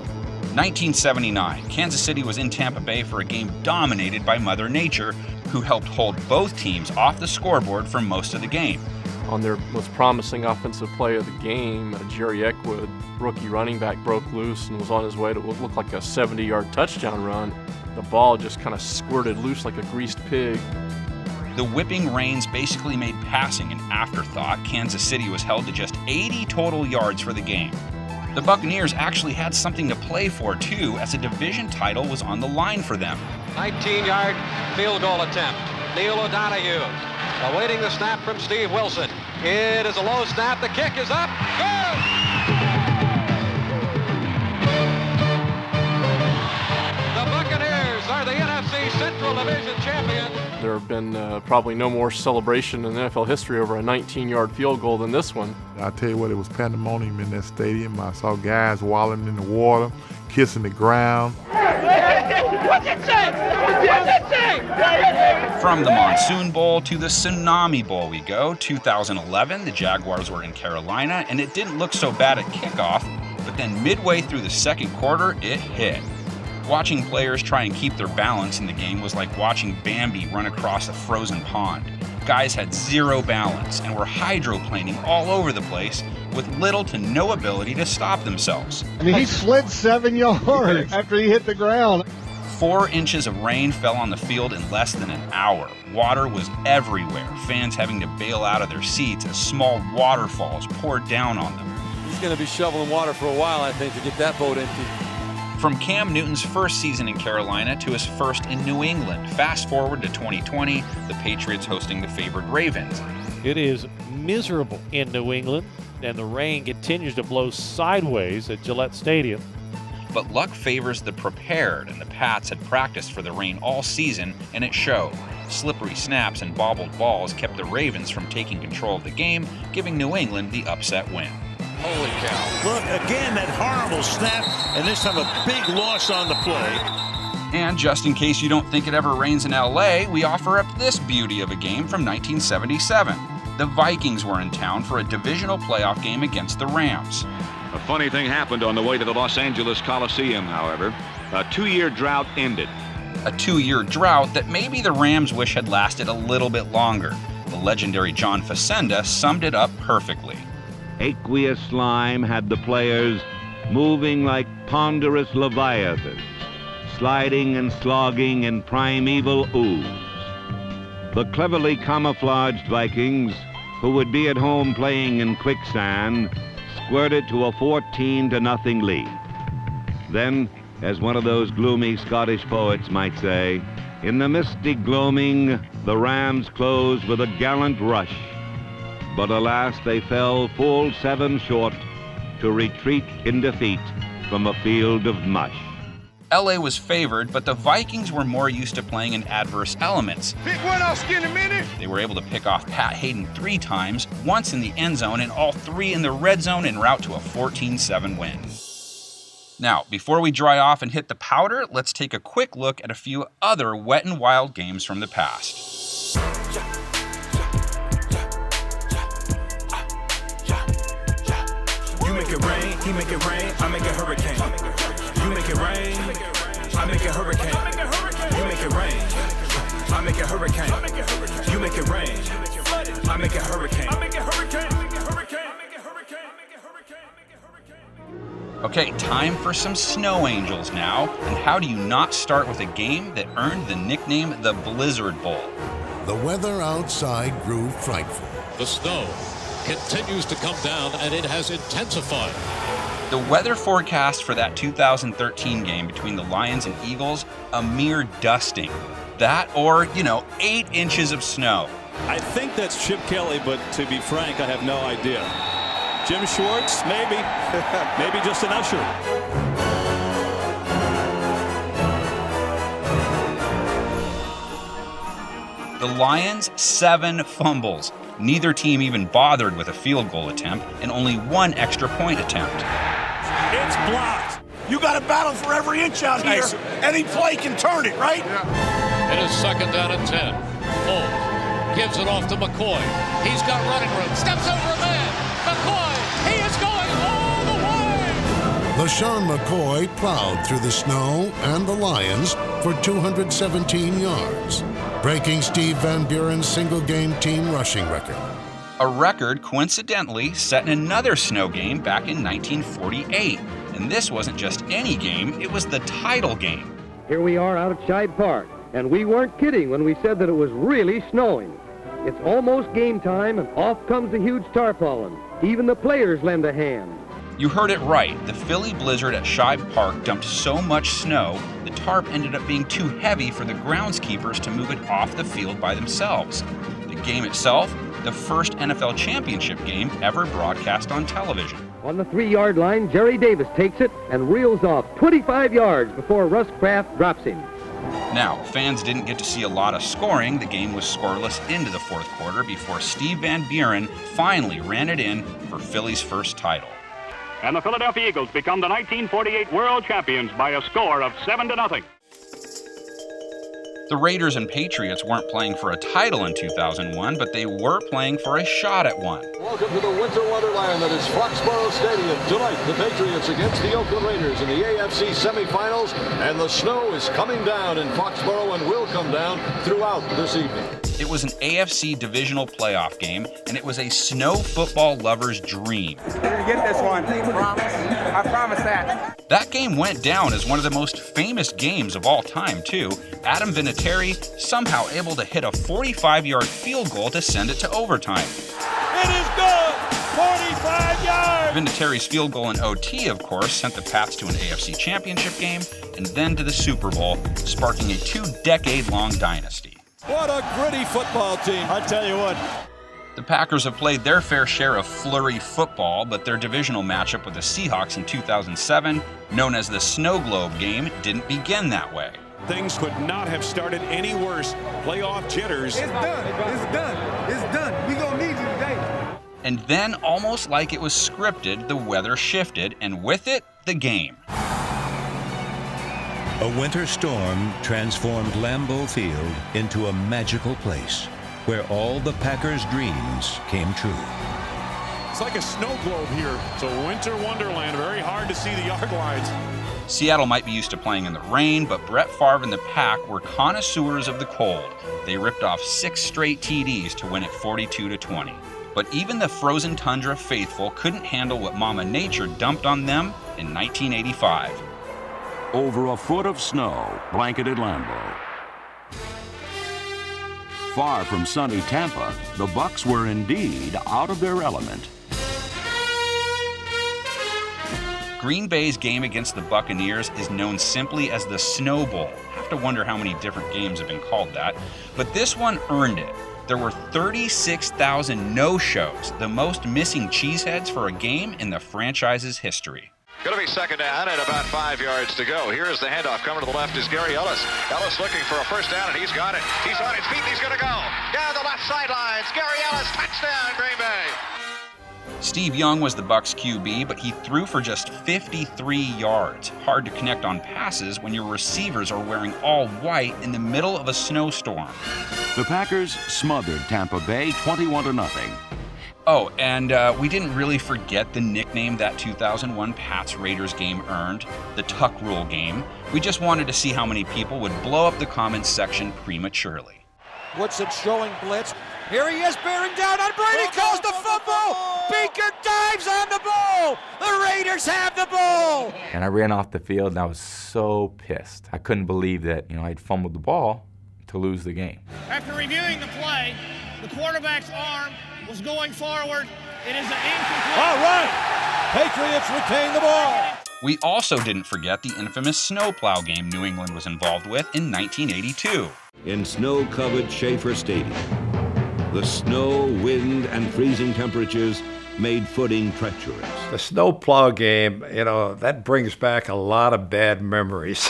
1979, Kansas City was in Tampa Bay for a game dominated by Mother Nature, who helped hold both teams off the scoreboard for most of the game. On their most promising offensive play of the game, Jerry Eckwood, rookie running back, broke loose and was on his way to what looked like a 70-yard touchdown run. The ball just kind of squirted loose like a greased pig. The whipping rains basically made passing an afterthought. Kansas City was held to just 80 total yards for the game. The Buccaneers actually had something to play for, too, as a division title was on the line for them. 19-yard field goal attempt. Neil O'Donoghue awaiting the snap from Steve Wilson. It is a low snap. The kick is up. Good! The Buccaneers are the NFC Central Division champions. There have been probably no more celebration in NFL history over a 19-yard field goal than this one. I'll tell you what, it was pandemonium in that stadium. I saw guys wallowing in the water, kissing the ground. What's it say? What's it say? From the Monsoon Bowl to the Tsunami Bowl we go. 2011, the Jaguars were in Carolina, and it didn't look so bad at kickoff, but then midway through the second quarter, it hit. Watching players try and keep their balance in the game was like watching Bambi run across a frozen pond. Guys had zero balance and were hydroplaning all over the place with little to no ability to stop themselves. He slid 7 yards after he hit the ground. 4 inches of rain fell on the field in less than an hour. Water was everywhere, fans having to bail out of their seats as small waterfalls poured down on them. He's going to be shoveling water for a while, I think, to get that boat empty. From Cam Newton's first season in Carolina to his first in New England. Fast forward to 2020, the Patriots hosting the favored Ravens. It is miserable in New England, and the rain continues to blow sideways at Gillette Stadium. But luck favors the prepared, and the Pats had practiced for the rain all season, and it showed. Slippery snaps and bobbled balls kept the Ravens from taking control of the game, giving New England the upset win. Holy cow. Look, again, that horrible snap, and this time a big loss on the play. And just in case you don't think it ever rains in LA, we offer up this beauty of a game from 1977. The Vikings were in town for a divisional playoff game against the Rams. A funny thing happened on the way to the Los Angeles Coliseum, however. A 2-year drought ended. A 2-year drought that maybe the Rams wish had lasted a little bit longer. The legendary John Facenda summed it up perfectly. Aqueous slime had the players moving like ponderous leviathans, sliding and slogging in primeval ooze. The cleverly camouflaged Vikings, who would be at home playing in quicksand, squirted to a 14-0 lead. Then, as one of those gloomy Scottish poets might say, in the misty gloaming, the Rams closed with a gallant rush. But alas, they fell full 7 short to retreat in defeat from a field of mush. LA was favored, but the Vikings were more used to playing in adverse elements. Big one off skinny minute. They were able to pick off Pat Hayden 3 times, once in the end zone and all 3 in the red zone en route to a 14-7 win. Now, before we dry off and hit the powder, let's take a quick look at a few other wet and wild games from the past. You make it rain, he make it rain, I make it hurricane. You make it rain, I make it hurricane. You make it rain, I make it hurricane. You make it rain, I make it hurricane. Okay, time for some snow angels now. And how do you not start with a game that earned the nickname the Blizzard Bowl? The weather outside grew frightful. The snow continues to come down, and it has intensified. The weather forecast for that 2013 game between the Lions and Eagles, a mere dusting. That or, 8 inches of snow. I think that's Chip Kelly, but to be frank, I have no idea. Jim Schwartz, maybe. Maybe just an usher. The Lions, 7 fumbles. Neither team even bothered with a field goal attempt, and only 1 extra point attempt. It's blocked. You got to battle for every inch out here. Any play can turn it, right? It is 2nd down and 10. Foles gives it off to McCoy. He's got running room. Steps over a man. McCoy, he is going all the way. LaShawn McCoy plowed through the snow and the Lions for 217 yards, breaking Steve Van Buren's single-game team rushing record. A record, coincidentally, set in another snow game back in 1948. And this wasn't just any game, it was the title game. Here we are out at Shibe Park, and we weren't kidding when we said that it was really snowing. It's almost game time, and off comes a huge tarpaulin. Even the players lend a hand. You heard it right. The Philly blizzard at Shibe Park dumped so much snow, the tarp ended up being too heavy for the groundskeepers to move it off the field by themselves. The game itself, the first NFL championship game ever broadcast on television. On the 3-yard line, Jerry Davis takes it and reels off 25 yards before Russ Kraft drops him. Now, fans didn't get to see a lot of scoring. The game was scoreless into the 4th quarter before Steve Van Buren finally ran it in for Philly's first title. And the Philadelphia Eagles become the 1948 World Champions by a score of 7-0. The Raiders and Patriots weren't playing for a title in 2001, but they were playing for a shot at one. Welcome to the winter wonderland that is Foxborough Stadium. Tonight, the Patriots against the Oakland Raiders in the AFC semifinals, and the snow is coming down in Foxborough and will come down throughout this evening. It was an AFC Divisional playoff game, and it was a snow football lover's dream. We're going to get this one. I promise. I promise that. That game went down as one of the most famous games of all time, too. Adam Vinatieri somehow able to hit a 45-yard field goal to send it to overtime. It is good! 45 yards! Vinatieri's field goal in OT, of course, sent the Pats to an AFC Championship game and then to the Super Bowl, sparking a 2-decade-long dynasty. What a gritty football team. I tell you what. The Packers have played their fair share of flurry football, but their divisional matchup with the Seahawks in 2007, known as the Snow Globe game, didn't begin that way. Things could not have started any worse. Playoff jitters. It's done. It's done. It's done. We gonna need you today. And then, almost like it was scripted, the weather shifted, and with it, the game. A winter storm transformed Lambeau Field into a magical place where all the Packers' dreams came true. It's like a snow globe here. It's a winter wonderland. Very hard to see the yard lines. Seattle might be used to playing in the rain, but Brett Favre and the Pack were connoisseurs of the cold. They ripped off 6 straight TDs to win it 42-20. But even the frozen tundra faithful couldn't handle what Mama Nature dumped on them in 1985. Over a foot of snow blanketed Lambeau. Far from sunny Tampa, the Bucs were indeed out of their element. Green Bay's game against the Buccaneers is known simply as the Snow Bowl. I have to wonder how many different games have been called that, but this one earned it. There were 36,000 no-shows, the most missing cheeseheads for a game in the franchise's history. Going to be second down and about 5 yards to go. Here's the handoff. Coming to the left is Gary Ellis. Ellis looking for a first down, and he's got it. He's on his feet, and he's going to go. Down the left sidelines. Gary Ellis, touchdown, Green Bay. Steve Young was the Bucs QB, but he threw for just 53 yards. Hard to connect on passes when your receivers are wearing all white in the middle of a snowstorm. The Packers smothered Tampa Bay 21-0. Oh, and we didn't really forget the nickname that 2001 Pats-Raiders game earned, the Tuck Rule game. We just wanted to see how many people would blow up the comments section prematurely. Woodson showing blitz. Here he is bearing down on Brady, calls the football. Beaker dives on the ball. The Raiders have the ball. And I ran off the field and I was so pissed. I couldn't believe that, I'd fumbled the ball to lose the game. After reviewing the play, the quarterback's arm was going forward. It is an incomplete. All right. Patriots retain the ball. We also didn't forget the infamous snowplow game New England was involved with in 1982. In snow-covered Schaefer Stadium, the snow, wind, and freezing temperatures made footing treacherous. The snowplow game, that brings back a lot of bad memories.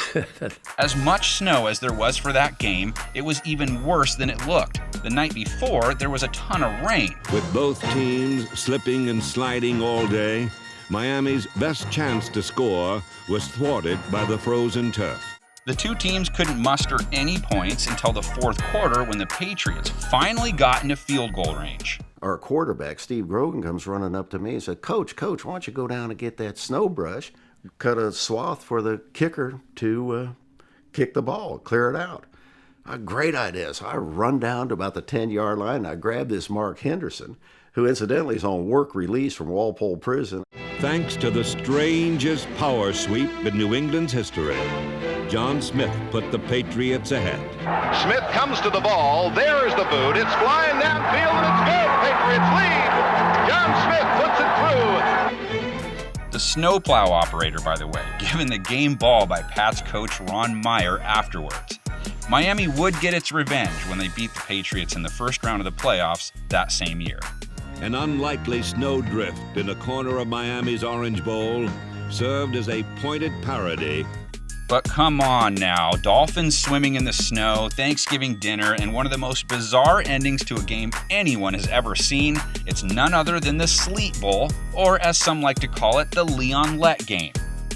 As much snow as there was for that game, it was even worse than it looked. The night before, there was a ton of rain. With both teams slipping and sliding all day, Miami's best chance to score was thwarted by the frozen turf. The two teams couldn't muster any points until the fourth quarter when the Patriots finally got into field goal range. Our quarterback, Steve Grogan, comes running up to me and said, Coach, why don't you go down and get that snow brush, cut a swath for the kicker to kick the ball, clear it out. A great idea. So I run down to about the 10-yard line, and I grab this Mark Henderson, who incidentally is on work release from Walpole Prison. Thanks to the strangest power sweep in New England's history, John Smith put the Patriots ahead. Smith comes to the ball. There's the boot. It's flying downfield, and it's good. Patriots lead. John Smith puts it through. The snowplow operator, by the way, given the game ball by Pats coach Ron Meyer afterwards. Miami would get its revenge when they beat the Patriots in the first round of the playoffs that same year. An unlikely snowdrift in a corner of Miami's Orange Bowl served as a pointed parody. But come on now, Dolphins swimming in the snow, Thanksgiving dinner, and one of the most bizarre endings to a game anyone has ever seen. It's none other than the Sleet Bowl, or as some like to call it, the Leon Lett game.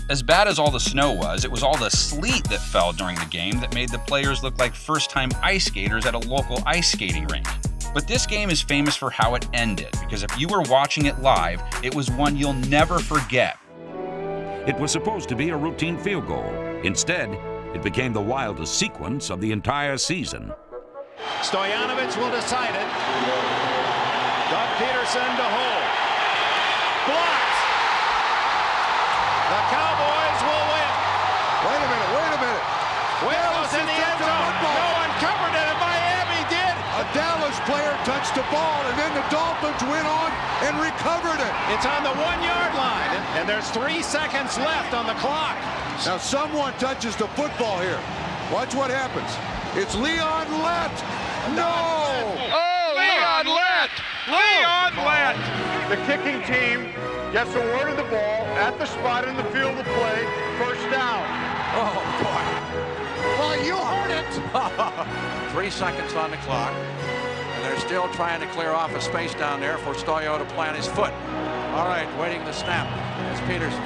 As bad as all the snow was, it was all the sleet that fell during the game that made the players look like first-time ice skaters at a local ice skating rink. But this game is famous for how it ended, because if you were watching it live, it was one you'll never forget. It was supposed to be a routine field goal. Instead, it became the wildest sequence of the entire season. Stoyanovich will decide it. Doug Peterson to hold. Blocked. The Cowboys will win. Wait a minute. Wales in the end zone. No one covered it, and Miami did. A Dallas player touched the ball, and then the Dolphins went on and recovered it. It's on the 1-yard line, and there's 3 seconds left on the clock. Now someone touches the football here. Watch what happens. It's Leon Lett. No! Oh, Leon Lett! Leon Lett! The kicking team gets awarded the ball at the spot in the field of play. First down. Oh, boy. Well, you heard it. 3 seconds on the clock. And they're still trying to clear off a space down there for Stoyo to plant his foot. All right, waiting the snap. It's Peterson.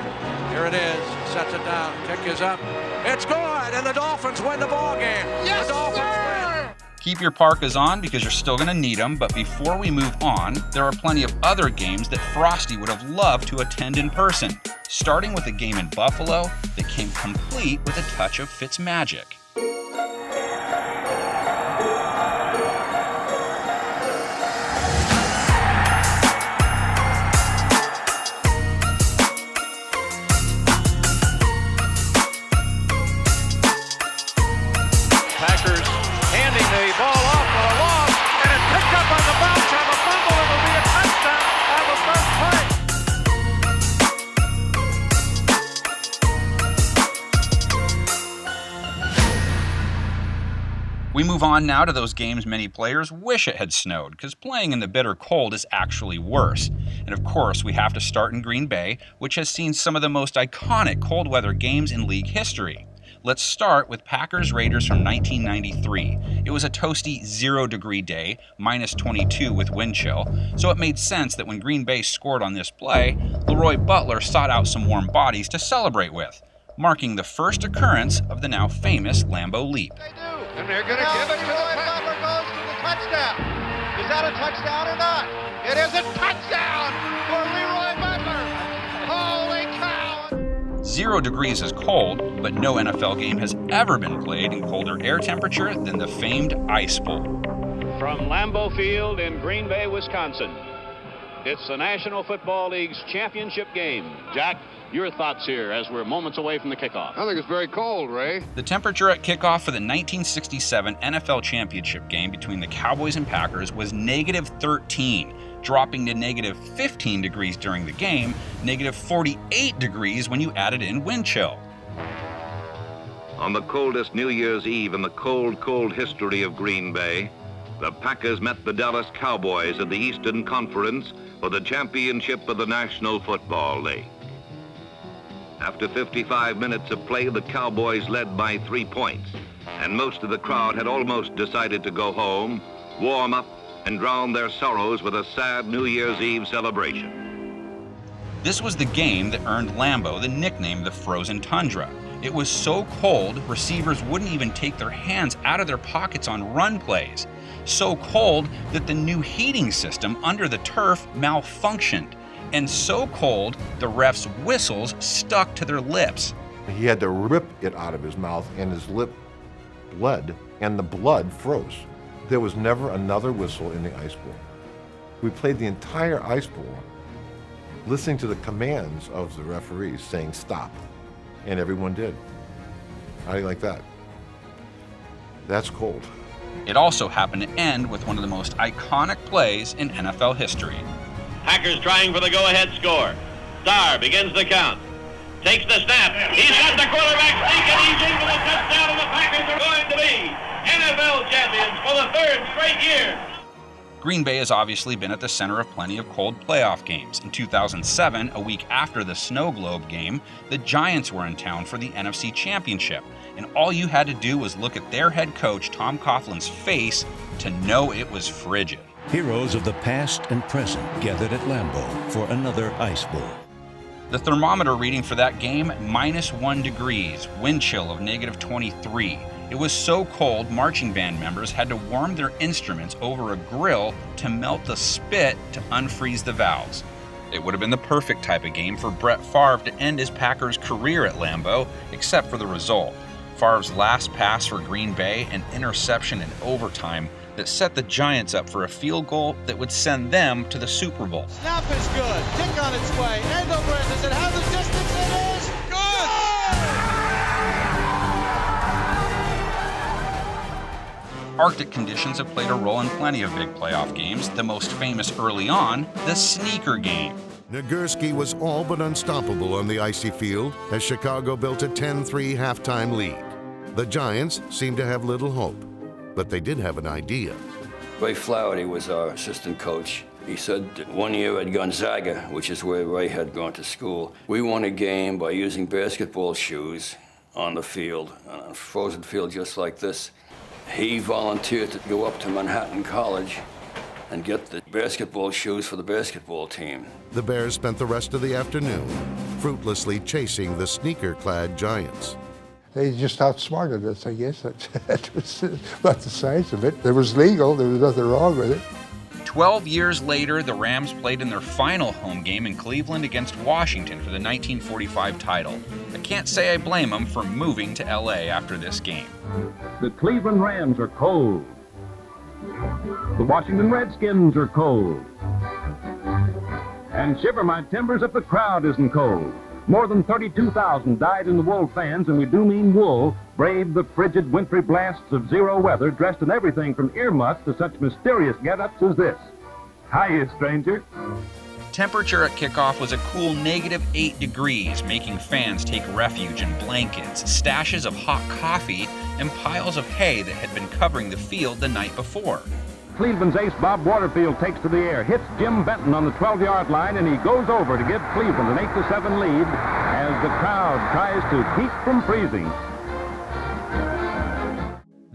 Here it is. Sets it down. Kick is up. It's good, and the Dolphins win the ball game. Yes, the Dolphins sir! win. Keep your parkas on because you're still going to need them, but before we move on, there are plenty of other games that Frosty would have loved to attend in person, starting with a game in Buffalo that came complete with a touch of Fitzmagic. We move on now to those games many players wish it had snowed, because playing in the bitter cold is actually worse. And of course, we have to start in Green Bay, which has seen some of the most iconic cold weather games in league history. Let's start with Packers-Raiders from 1993. It was a toasty 0-degree day, minus 22 with wind chill, so it made sense that when Green Bay scored on this play, Leroy Butler sought out some warm bodies to celebrate with, marking the first occurrence of the now famous Lambeau Leap. And they're going to give it to Leroy Butler, goes for the touchdown. Is that a touchdown or not? It is a touchdown for Leroy Butler. Holy cow! 0 degrees is cold, but no NFL game has ever been played in colder air temperature than the famed Ice Bowl. From Lambeau Field in Green Bay, Wisconsin, it's the National Football League's championship game. Jack, your thoughts here as we're moments away from the kickoff. I think it's very cold, Ray. The temperature at kickoff for the 1967 NFL Championship game between the Cowboys and Packers was negative 13, dropping to negative 15 degrees during the game, negative 48 degrees when you added in wind chill. On the coldest New Year's Eve in the cold history of Green Bay, the Packers met the Dallas Cowboys in the Eastern Conference for the championship of the National Football League. After 55 minutes of play, the Cowboys led by 3 points, and most of the crowd had almost decided to go home, warm up, and drown their sorrows with a sad New Year's Eve celebration. This was the game that earned Lambeau the nickname the Frozen Tundra. It was so cold, receivers wouldn't even take their hands out of their pockets on run plays. So cold that the new heating system under the turf malfunctioned. And so cold, the refs' whistles stuck to their lips. He had to rip it out of his mouth, and his lip bled, and the blood froze. There was never another whistle in the Ice Bowl. We played the entire Ice Bowl listening to the commands of the referees saying stop, and everyone did. How do you like that? That's cold. It also happened to end with one of the most iconic plays in NFL history. Packers trying for the go-ahead score. Starr begins the count. Takes the snap. He's got the quarterback sneaking. He's in for the touchdown, and the Packers are going to be NFL champions for the 3rd straight year. Green Bay has obviously been at the center of plenty of cold playoff games. In 2007, a week after the Snow Globe game, the Giants were in town for the NFC Championship, and all you had to do was look at their head coach, Tom Coughlin's face, to know it was frigid. Heroes of the past and present gathered at Lambeau for another Ice Bowl. The thermometer reading for that game, minus 1 degrees, wind chill of negative 23. It was so cold, marching band members had to warm their instruments over a grill to melt the spit to unfreeze the valves. It would have been the perfect type of game for Brett Favre to end his Packers' career at Lambeau, except for the result. Favre's last pass for Green Bay, an interception in overtime that set the Giants up for a field goal that would send them to the Super Bowl. Snap is good. Kick on its way. Engelbert, does it have the distance? It is good! Arctic conditions have played a role in plenty of big playoff games, the most famous early on, the sneaker game. Nagurski was all but unstoppable on the icy field as Chicago built a 10-3 halftime lead. The Giants seemed to have little hope, but they did have an idea. Ray Flaherty was our assistant coach. He said that one year at Gonzaga, which is where Ray had gone to school, we won a game by using basketball shoes on the field, on a frozen field just like this. He volunteered to go up to Manhattan College and get the basketball shoes for the basketball team. The Bears spent the rest of the afternoon fruitlessly chasing the sneaker-clad Giants. They just outsmarted us, I guess. That was about the size of it. It was legal. There was nothing wrong with it. 12 years later, the Rams played in their final home game in Cleveland against Washington for the 1945 title. I can't say I blame them for moving to LA after this game. The Cleveland Rams are cold. The Washington Redskins are cold. And shiver my timbers if the crowd isn't cold. More than 32,000 died in the wool fans, and we do mean wool, braved the frigid wintry blasts of zero weather, dressed in everything from earmuffs to such mysterious get-ups as this. Hiya, stranger. Temperature at kickoff was a cool -8 degrees, making fans take refuge in blankets, stashes of hot coffee, and piles of hay that had been covering the field the night before. Cleveland's ace Bob Waterfield takes to the air, hits Jim Benton on the 12-yard line, and he goes over to give Cleveland an 8-7 lead as the crowd tries to keep from freezing.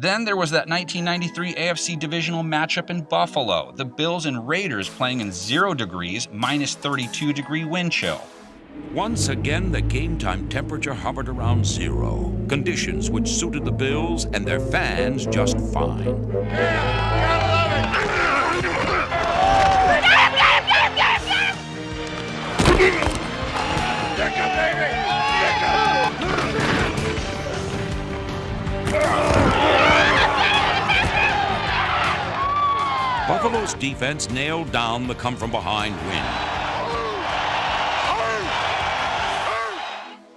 Then there was that 1993 AFC Divisional matchup in Buffalo, the Bills and Raiders playing in 0 degrees, -32-degree wind chill. Once again, the game-time temperature hovered around 0, conditions which suited the Bills and their fans just fine. Buffalo's defense nailed down the come-from-behind win.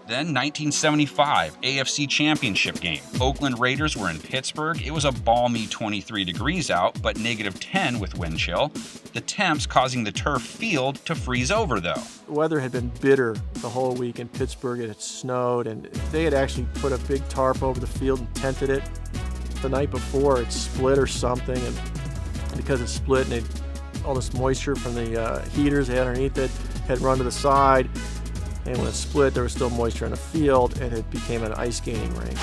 Then 1975 AFC Championship game. Oakland Raiders were in Pittsburgh. It was a balmy 23 degrees out, but -10 with wind chill. The temps causing the turf field to freeze over, though. The weather had been bitter the whole week in Pittsburgh. It had snowed, and they had actually put a big tarp over the field and tented it. The night before, it split or something, and because it split and all this moisture from the heaters they had underneath it had run to the side. And when it split, there was still moisture in the field, and it became an ice skating rink.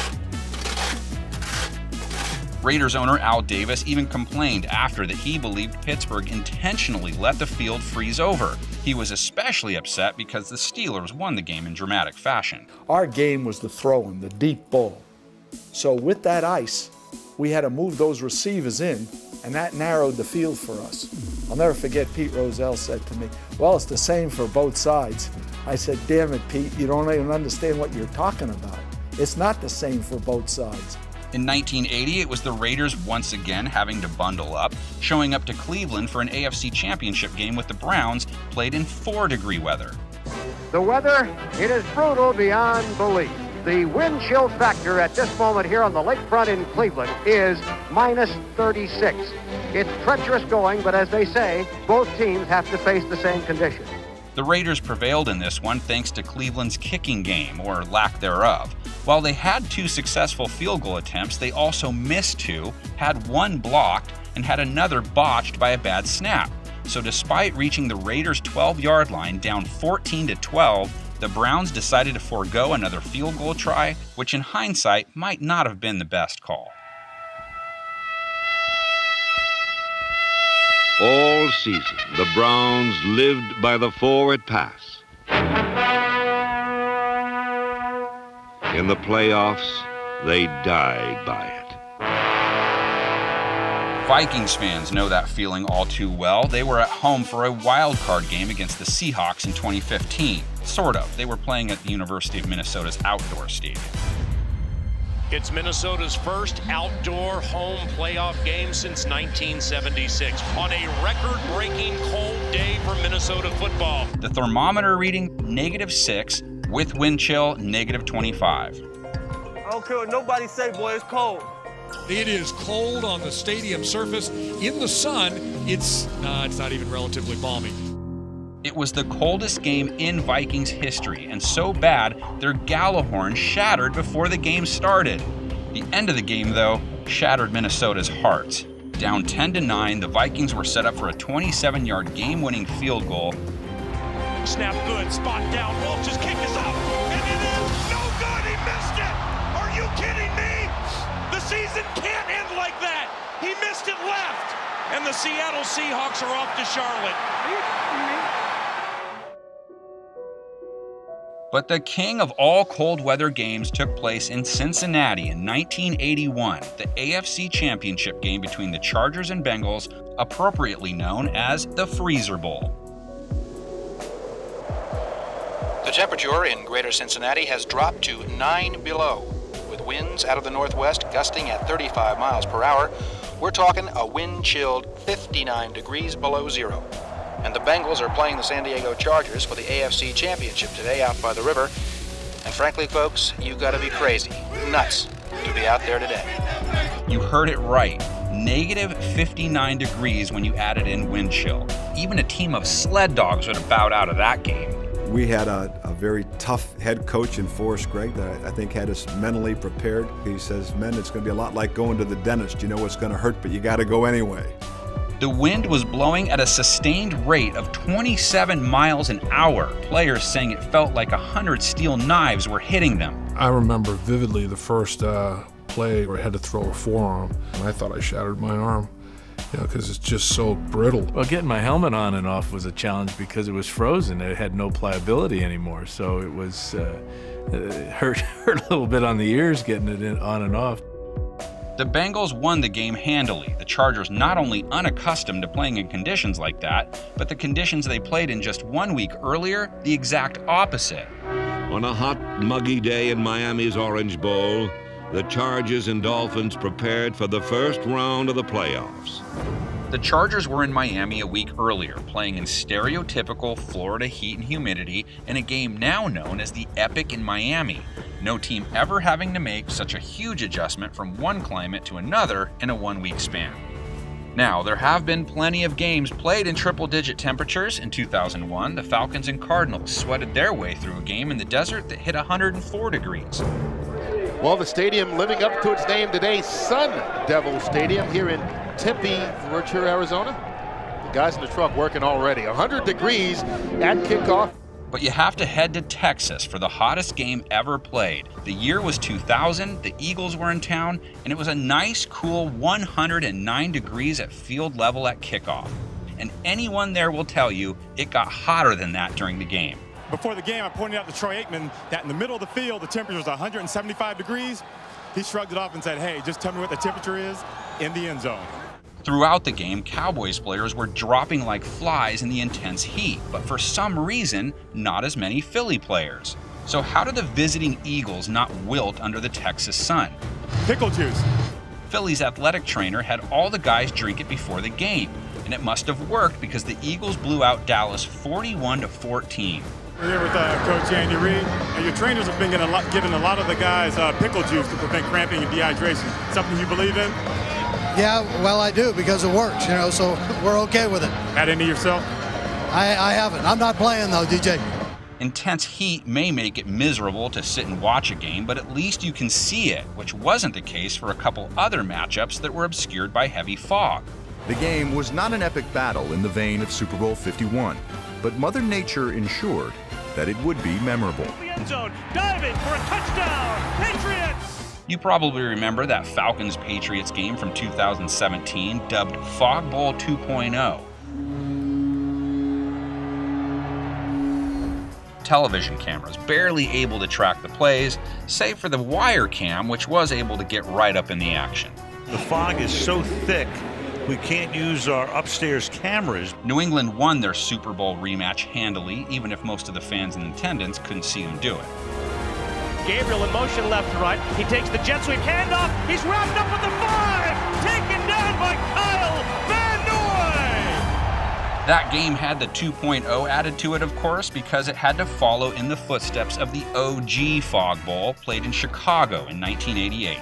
Raiders owner Al Davis even complained after that he believed Pittsburgh intentionally let the field freeze over. He was especially upset because the Steelers won the game in dramatic fashion. Our game was the throw-in, the deep ball. So with that ice, we had to move those receivers in, and that narrowed the field for us. I'll never forget Pete Rozelle said to me, "Well, it's the same for both sides." I said, "Damn it, Pete, you don't even understand what you're talking about. It's not the same for both sides." In 1980, it was the Raiders once again having to bundle up, showing up to Cleveland for an AFC Championship game with the Browns, played in 4-degree weather. The weather, it is brutal beyond belief. The wind chill factor at this moment here on the lakefront in Cleveland is -36. It's treacherous going, but as they say, both teams have to face the same conditions. The Raiders prevailed in this one thanks to Cleveland's kicking game, or lack thereof. While they had 2 successful field goal attempts, they also missed 2, had 1 blocked, and had another botched by a bad snap. So despite reaching the Raiders' 12-yard line down 14-12, the Browns decided to forego another field goal try, which in hindsight might not have been the best call. All season, the Browns lived by the forward pass. In the playoffs, they died by it. Vikings fans know that feeling all too well. They were at home for a wild card game against the Seahawks in 2015. Sort of. They were playing at the University of Minnesota's outdoor stadium. It's Minnesota's first outdoor home playoff game since 1976 on a record-breaking cold day for Minnesota football. The thermometer reading -6 with wind chill -25. I don't care what nobody say, boy, it's cold. It is cold on the stadium surface. In the sun, it's not even relatively balmy. It was the coldest game in Vikings history, and so bad their Gallahorn shattered before the game started. The end of the game, though, shattered Minnesota's hearts. Down 10-9, the Vikings were set up for a 27-yard game-winning field goal. Snap good, spot down, Walsh's kick is up, and it is no good, he missed it! Are you kidding me? The season can't end like that! He missed it left, and the Seattle Seahawks are off to Charlotte. Are you kidding me? But the king of all cold weather games took place in Cincinnati in 1981, the AFC Championship game between the Chargers and Bengals, appropriately known as the Freezer Bowl. The temperature in greater Cincinnati has dropped to 9 below, with winds out of the northwest gusting at 35 miles per hour. We're talking a wind-chilled 59 degrees below zero. And the Bengals are playing the San Diego Chargers for the AFC Championship today out by the river. And frankly, folks, you've got to be crazy, nuts, to be out there today. You heard it right. negative 59 degrees when you added in wind chill. Even a team of sled dogs would have bowed out of that game. We had a very tough head coach in Forrest Gregg that I think had us mentally prepared. He says, men, it's going to be a lot like going to the dentist. You know it's going to hurt, but you got to go anyway. The wind was blowing at a sustained rate of 27 miles an hour, players saying it felt like 100 steel knives were hitting them. I remember vividly the first play where I had to throw a forearm, and I thought I shattered my arm, because it's just so brittle. Well, getting my helmet on and off was a challenge because it was frozen. It had no pliability anymore, so it was it hurt a little bit on the ears getting it on and off. The Bengals won the game handily, the Chargers not only unaccustomed to playing in conditions like that, but the conditions they played in just 1 week earlier, the exact opposite. On a hot, muggy day in Miami's Orange Bowl, the Chargers and Dolphins prepared for the first round of the playoffs. The Chargers were in Miami a week earlier, playing in stereotypical Florida heat and humidity in a game now known as the Epic in Miami. No team ever having to make such a huge adjustment from one climate to another in a 1 week span. Now, there have been plenty of games played in triple-digit temperatures. In 2001, the Falcons and Cardinals sweated their way through a game in the desert that hit 104 degrees. Well, the stadium living up to its name today, Sun Devil Stadium here in Tempe, Virtue, Arizona. The guys in the truck working already. 100 degrees at kickoff. But you have to head to Texas for the hottest game ever played. The year was 2000, the Eagles were in town, and it was a nice, cool 109 degrees at field level at kickoff. And anyone there will tell you it got hotter than that during the game. Before the game, I pointed out to Troy Aikman that in the middle of the field, the temperature was 175 degrees. He shrugged it off and said, hey, just tell me what the temperature is in the end zone. Throughout the game, Cowboys players were dropping like flies in the intense heat, but for some reason, not as many Philly players. So how did the visiting Eagles not wilt under the Texas sun? Pickle juice. Philly's athletic trainer had all the guys drink it before the game, and it must have worked because the Eagles blew out Dallas 41-14. We're here with Coach Andy Reid, and your trainers have been giving a lot of the guys pickle juice to prevent cramping and dehydration. Something you believe in? Yeah, well, I do because it works, so we're okay with it. Had any yourself? I haven't. I'm not playing, though, DJ. Intense heat may make it miserable to sit and watch a game, but at least you can see it, which wasn't the case for a couple other matchups that were obscured by heavy fog. The game was not an epic battle in the vein of Super Bowl 51, but Mother Nature ensured that it would be memorable. The end zone, diving for a touchdown, Patriots! You probably remember that Falcons-Patriots game from 2017, dubbed Fog Bowl 2.0. Television cameras barely able to track the plays, save for the wire cam, which was able to get right up in the action. The fog is so thick, we can't use our upstairs cameras. New England won their Super Bowl rematch handily, even if most of the fans in attendance couldn't see them do it. Gabriel in motion left to right. He takes the jet sweep, handoff. He's wrapped up at the 5. Taken down by Kyle Van Noy. That game had the 2.0 added to it, of course, because it had to follow in the footsteps of the OG Fog Bowl played in Chicago in 1988.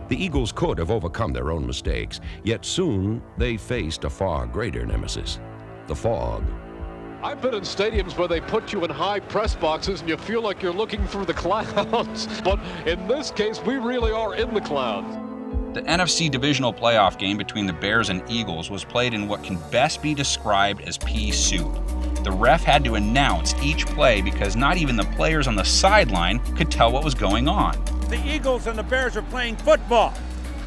The Eagles could have overcome their own mistakes, yet soon they faced a far greater nemesis, the fog. I've been in stadiums where they put you in high press boxes and you feel like you're looking for the clouds. But in this case, we really are in the clouds. The NFC Divisional playoff game between the Bears and Eagles was played in what can best be described as pea soup. The ref had to announce each play because not even the players on the sideline could tell what was going on. The Eagles and the Bears are playing football,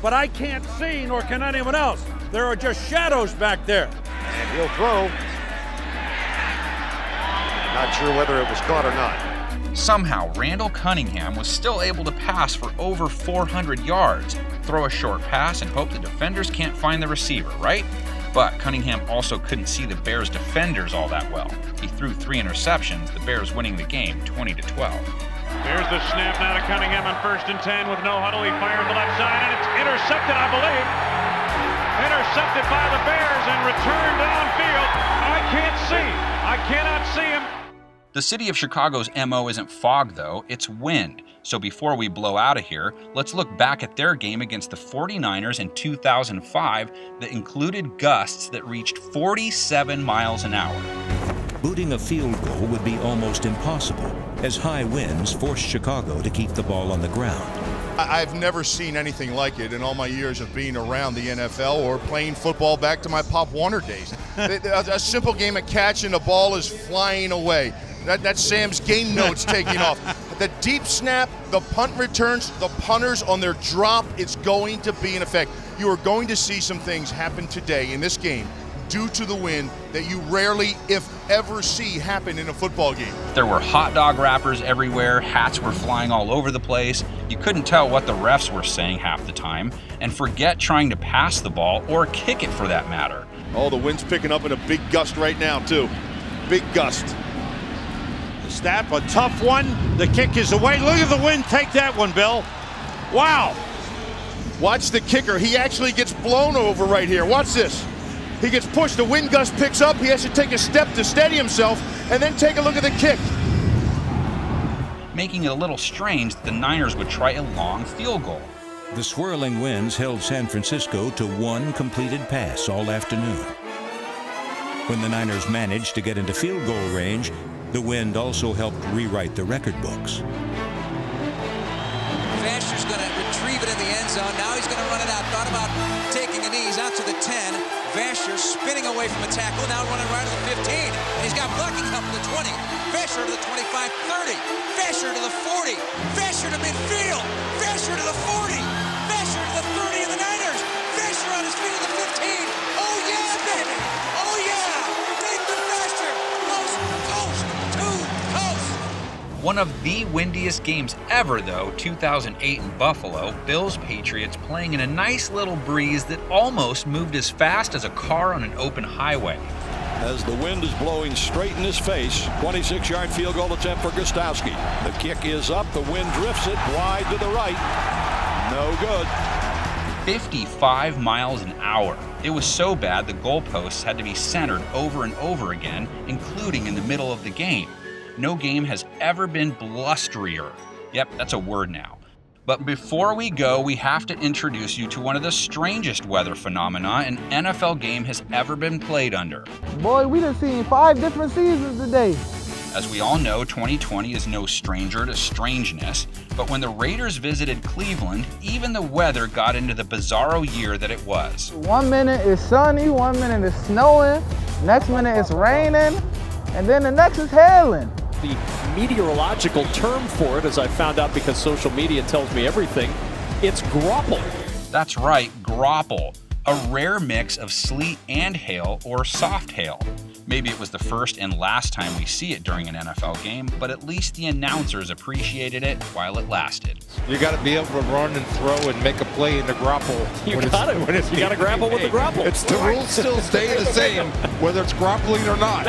but I can't see, nor can anyone else. There are just shadows back there. And he'll throw. Not sure whether it was caught or not. Somehow, Randall Cunningham was still able to pass for over 400 yards, throw a short pass, and hope the defenders can't find the receiver, right? But Cunningham also couldn't see the Bears' defenders all that well. He threw 3 interceptions, the Bears winning the game 20-12. Here's the snap now to Cunningham on 1st and 10 with no huddle. He fires the left side, and it's intercepted, I believe. Intercepted by the Bears and returned downfield. I can't see. I cannot see him. The city of Chicago's MO isn't fog, though, it's wind. So before we blow out of here, let's look back at their game against the 49ers in 2005 that included gusts that reached 47 miles an hour. Booting a field goal would be almost impossible, as high winds forced Chicago to keep the ball on the ground. I've never seen anything like it in all my years of being around the NFL or playing football back to my Pop Warner days. A simple game of catch and the ball is flying away. That's Sam's game notes taking off. The deep snap, the punt returns, the punters on their drop, it's going to be in effect. You are going to see some things happen today in this game due to the wind that you rarely, if ever, see happen in a football game. There were hot dog wrappers everywhere, hats were flying all over the place, you couldn't tell what the refs were saying half the time, and forget trying to pass the ball or kick it for that matter. Oh, the wind's picking up in a big gust right now, too. Big gust. Snap, a tough one. The kick is away. Look at the wind take that one, Bill. Wow. Watch the kicker. He actually gets blown over right here. Watch this. He gets pushed. The wind gust picks up. He has to take a step to steady himself and then take a look at the kick. Making it a little strange that the Niners would try a long field goal. The swirling winds held San Francisco to one completed pass all afternoon. When the Niners managed to get into field goal range, the wind also helped rewrite the record books. Vasher's going to retrieve it in the end zone. Now he's going to run it out. Thought about taking a knee. He's out to the 10. Vasher spinning away from the tackle. Now running right to the 15. And he's got blocking help to the 20. Vasher to the 25, 30. Vasher to the 40. Vasher to midfield. Vasher to the 40. Vasher to the 30 of the Niners. Vasher on his feet to the 15. Oh, yeah, baby. Oh, yeah. Nathan Vasher goes coast to coast. One of the windiest games ever, though, 2008 in Buffalo, Bills-Patriots playing in a nice little breeze that almost moved as fast as a car on an open highway. As the wind is blowing straight in his face, 26-yard field goal attempt for Gostowski. The kick is up, the wind drifts it wide to the right. No good. 55 miles an hour. It was so bad the goalposts had to be centered over and over again, including in the middle of the game. No game has ever been blusterier. Yep, that's a word now. But before we go, we have to introduce you to one of the strangest weather phenomena an NFL game has ever been played under. Boy, we done seen 5 different seasons today. As we all know, 2020 is no stranger to strangeness, but when the Raiders visited Cleveland, even the weather got into the bizarro year that it was. 1 minute it's sunny, 1 minute it's snowing, next minute it's raining, and then the next is hailing. The meteorological term for it, as I found out because social media tells me everything, it's grapple. That's right, grapple, a rare mix of sleet and hail or soft hail. Maybe it was the first and last time we see it during an NFL game, but at least the announcers appreciated it while it lasted. You got to be able to run and throw and make a play in the grapple. You got to grapple with the grapple. It's the rules still stay the same, whether it's grappling or not.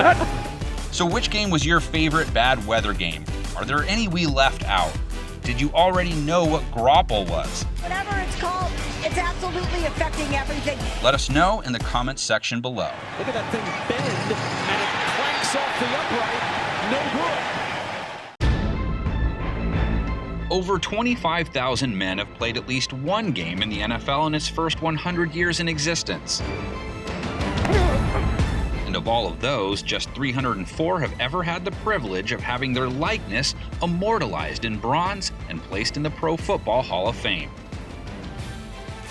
So which game was your favorite bad weather game? Are there any we left out? Did you already know what grapple was? Whatever it's called, it's absolutely affecting everything. Let us know in the comments section below. Look at that thing bend, and it clanks off the upright. No good. Over 25,000 men have played at least one game in the NFL in its first 100 years in existence. And of all of those, just 304 have ever had the privilege of having their likeness immortalized in bronze and placed in the Pro Football Hall of Fame.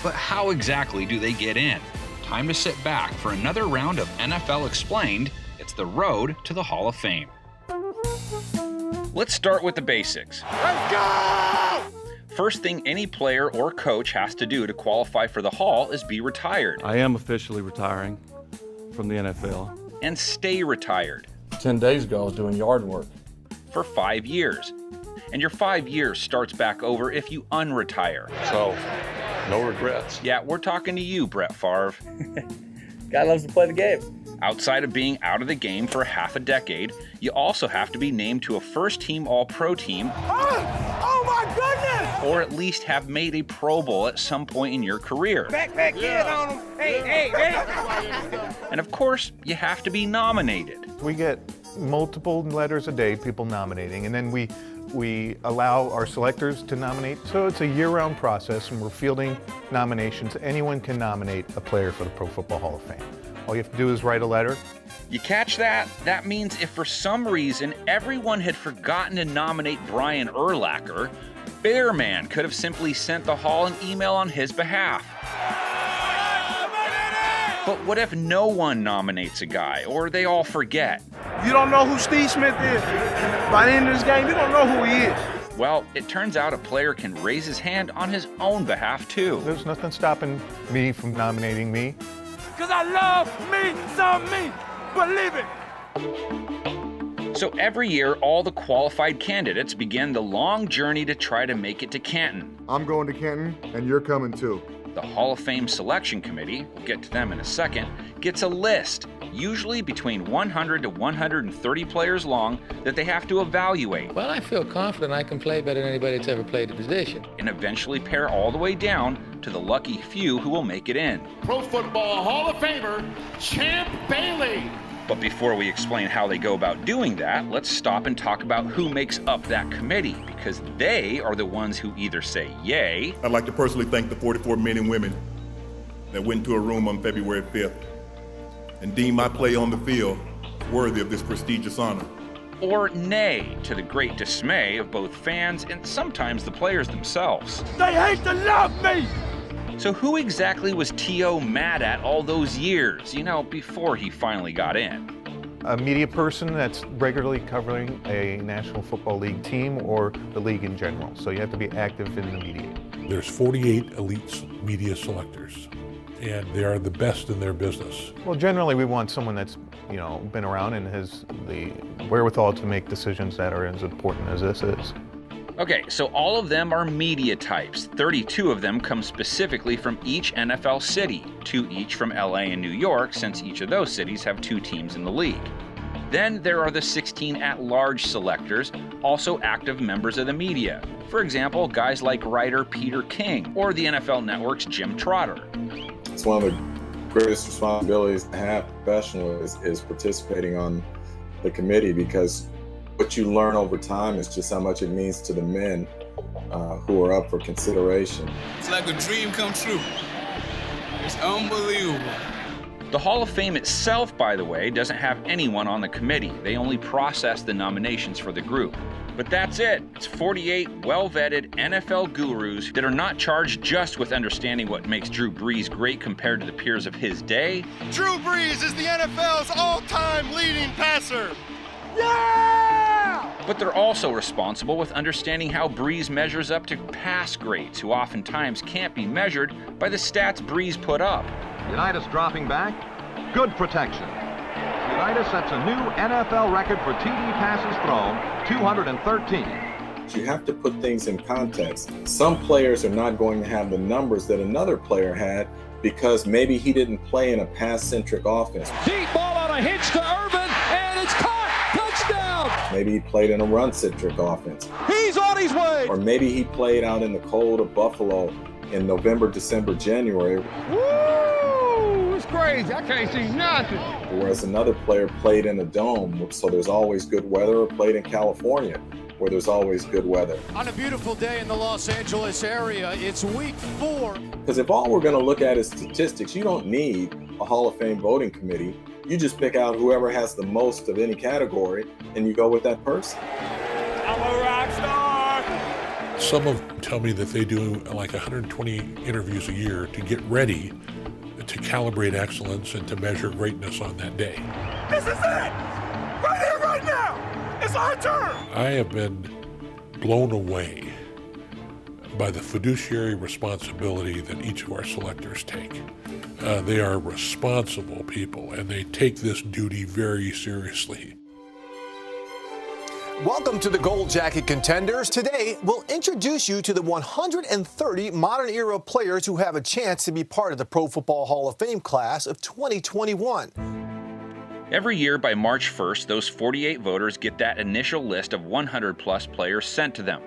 But how exactly do they get in? Time to sit back for another round of NFL Explained. It's the road to the Hall of Fame. Let's start with the basics. Let's go! First thing any player or coach has to do to qualify for the Hall is be retired. I am officially retiring from the NFL. And stay retired. 10 days ago, I was doing yard work. For 5 years. And your 5 years starts back over if you unretire. So, no regrets. Yeah, we're talking to you, Brett Favre. Guy loves to play the game. Outside of being out of the game for half a decade, you also have to be named to a first-team All-Pro team. Oh my goodness! Or at least have made a Pro Bowl at some point in your career. Back in on him. Hey. And of course, you have to be nominated. We get multiple letters a day, people nominating, and then we allow our selectors to nominate. So it's a year-round process, and we're fielding nominations. Anyone can nominate a player for the Pro Football Hall of Fame. All you have to do is write a letter. You catch that? That means if for some reason everyone had forgotten to nominate Brian Urlacher, Bearman could have simply sent the Hall an email on his behalf. But what if no one nominates a guy, or they all forget? You don't know who Steve Smith is. By the end of this game, you don't know who he is. Well, it turns out a player can raise his hand on his own behalf, too. There's nothing stopping me from nominating me. Because I love me, some me. Believe it. So every year, all the qualified candidates begin the long journey to try to make it to Canton. I'm going to Canton, and you're coming too. The Hall of Fame Selection Committee, we'll get to them in a second, gets a list, usually between 100 to 130 players long, that they have to evaluate. Well, I feel confident I can play better than anybody that's ever played the position. And eventually pair all the way down to the lucky few who will make it in. Pro Football Hall of Famer, Champ Bailey. But before we explain how they go about doing that, let's stop and talk about who makes up that committee, because they are the ones who either say yay. I'd like to personally thank the 44 men and women that went into a room on February 5th and deemed my play on the field worthy of this prestigious honor. Or nay, to the great dismay of both fans and sometimes the players themselves. They hate to love me! So who exactly was T.O. mad at all those years, before he finally got in? A media person that's regularly covering a National Football League team or the league in general. So you have to be active in the media. There's 48 elite media selectors, and they are the best in their business. Well, generally we want someone that's, been around and has the wherewithal to make decisions that are as important as this is. Okay, so all of them are media types. 32 of them come specifically from each NFL city, 2 each from LA and New York, since each of those cities have 2 teams in the league. Then there are the 16 at-large selectors, also active members of the media. For example, guys like writer Peter King or the NFL Network's Jim Trotter. It's one of the greatest responsibilities to have professionally is participating on the committee, because what you learn over time is just how much it means to the men who are up for consideration. It's like a dream come true. It's unbelievable. The Hall of Fame itself, by the way, doesn't have anyone on the committee. They only process the nominations for the group. But that's it. It's 48 well-vetted NFL gurus that are not charged just with understanding what makes Drew Brees great compared to the peers of his day. Drew Brees is the NFL's all-time leading passer. Yeah! But they're also responsible with understanding how Brees measures up to pass greats, who oftentimes can't be measured by the stats Brees put up. Unitas dropping back. Good protection. Unitas sets a new NFL record for TD passes thrown, 213. You have to put things in context. Some players are not going to have the numbers that another player had because maybe he didn't play in a pass-centric offense. Deep ball on a hitch to Irvin, and it's caught! Touchdown! Maybe he played in a run-centric offense. He's on his way! Or maybe he played out in the cold of Buffalo in November, December, January. Woo! It's crazy. I can't see nothing. Whereas another player played in a dome, so there's always good weather, or played in California, where there's always good weather. On a beautiful day in the Los Angeles area, it's week 4. Because if all we're going to look at is statistics, you don't need a Hall of Fame voting committee. You just pick out whoever has the most of any category, and you go with that person. I'm a rock star! Some of them tell me that they do like 120 interviews a year to get ready to calibrate excellence and to measure greatness on that day. This is it! Right here, right now! It's our turn! I have been blown away by the fiduciary responsibility that each of our selectors take. They are responsible people, and they take this duty very seriously. Welcome to the Gold Jacket Contenders. Today, we'll introduce you to the 130 modern-era players who have a chance to be part of the Pro Football Hall of Fame class of 2021. Every year by March 1st, those 48 voters get that initial list of 100-plus players sent to them.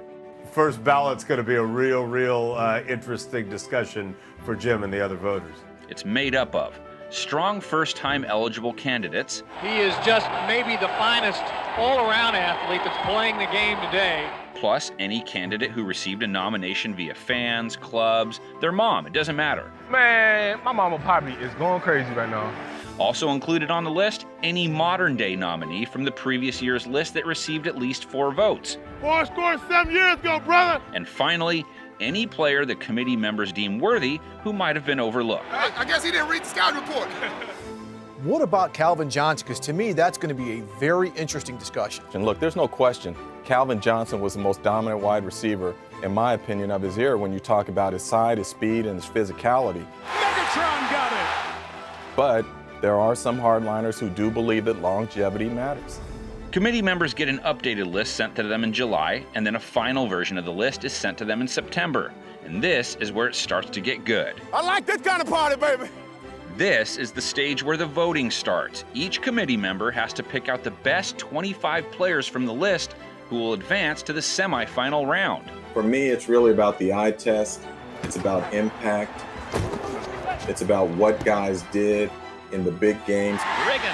First ballot's going to be a real interesting discussion for Jim and the other voters. It's made up of strong first-time eligible candidates. He is just maybe the finest all-around athlete that's playing the game today. Plus any candidate who received a nomination via fans, clubs, their mom, it doesn't matter. Man, my mama Poppy is going crazy right now. Also included on the list, any modern-day nominee from the previous year's list that received at least 4 votes. 4 scores 7 years ago, brother. And finally, any player the committee members deem worthy who might have been overlooked. I guess he didn't read the scouting report. What about Calvin Johnson? Because to me, that's going to be a very interesting discussion. And look, there's no question. Calvin Johnson was the most dominant wide receiver, in my opinion, of his era when you talk about his size, his speed, and his physicality. Megatron got it. But there are some hardliners who do believe that longevity matters. Committee members get an updated list sent to them in July, and then a final version of the list is sent to them in September. And this is where it starts to get good. I like this kind of party, baby. This is the stage where the voting starts. Each committee member has to pick out the best 25 players from the list who will advance to the semifinal round. For me, it's really about the eye test. It's about impact. It's about what guys did in the big games. Riggin.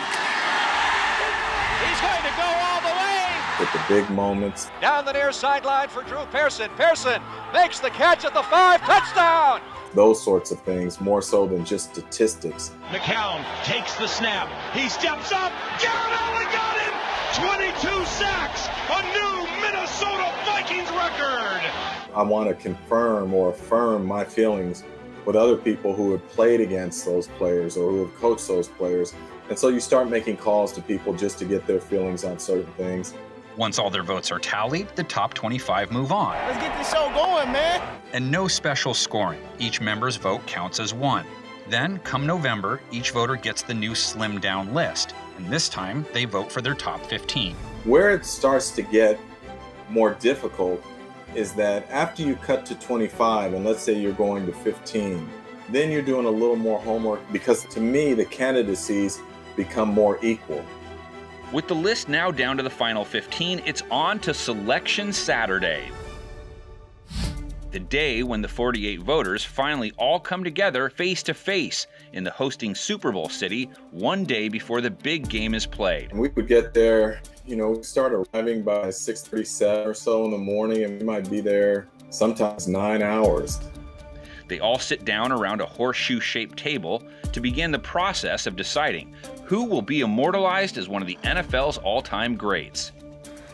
He's going to go all the way. With the big moments. Down the near sideline for Drew Pearson. Pearson makes the catch at the 5, touchdown! Those sorts of things, more so than just statistics. McCown takes the snap. He steps up. Garrett Allen got him. 22 sacks. A new Minnesota Vikings record. I want to confirm or affirm my feelings with other people who have played against those players or who have coached those players. And so you start making calls to people just to get their feelings on certain things. Once all their votes are tallied, the top 25 move on. Let's get this show going, man. And no special scoring. Each member's vote counts as 1. Then, come November, each voter gets the new slimmed-down list. And this time, they vote for their top 15. Where it starts to get more difficult is that after you cut to 25, and let's say you're going to 15, then you're doing a little more homework, because to me, the candidacies become more equal. With the list now down to the final 15, it's on to Selection Saturday. The day when the 48 voters finally all come together face to face in the hosting Super Bowl city 1 day before the big game is played. And we would get there, we start arriving by 6:37 or so in the morning, and we might be there sometimes 9 hours. They all sit down around a horseshoe-shaped table to begin the process of deciding who will be immortalized as one of the NFL's all-time greats.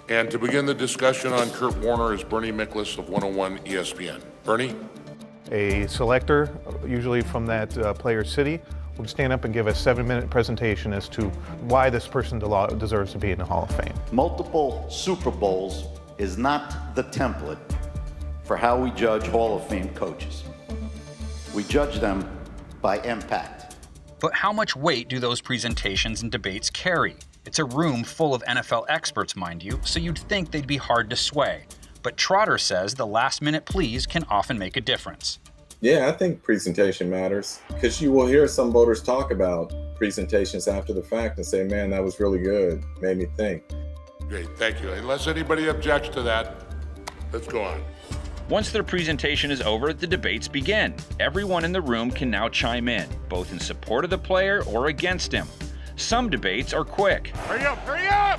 And to begin the discussion on Kurt Warner is Bernie Miklasz of 101 ESPN. Bernie? A selector, usually from that player's city, would stand up and give a 7-minute presentation as to why this person deserves to be in the Hall of Fame. Multiple Super Bowls is not the template for how we judge Hall of Fame coaches. We judge them by impact. But how much weight do those presentations and debates carry? It's a room full of NFL experts, mind you, so you'd think they'd be hard to sway. But Trotter says the last-minute pleas can often make a difference. Yeah, I think presentation matters, because you will hear some voters talk about presentations after the fact and say, man, that was really good, made me think. Great, thank you. Unless anybody objects to that, let's go on. Once their presentation is over, the debates begin. Everyone in the room can now chime in, both in support of the player or against him. Some debates are quick. Hurry up, hurry up,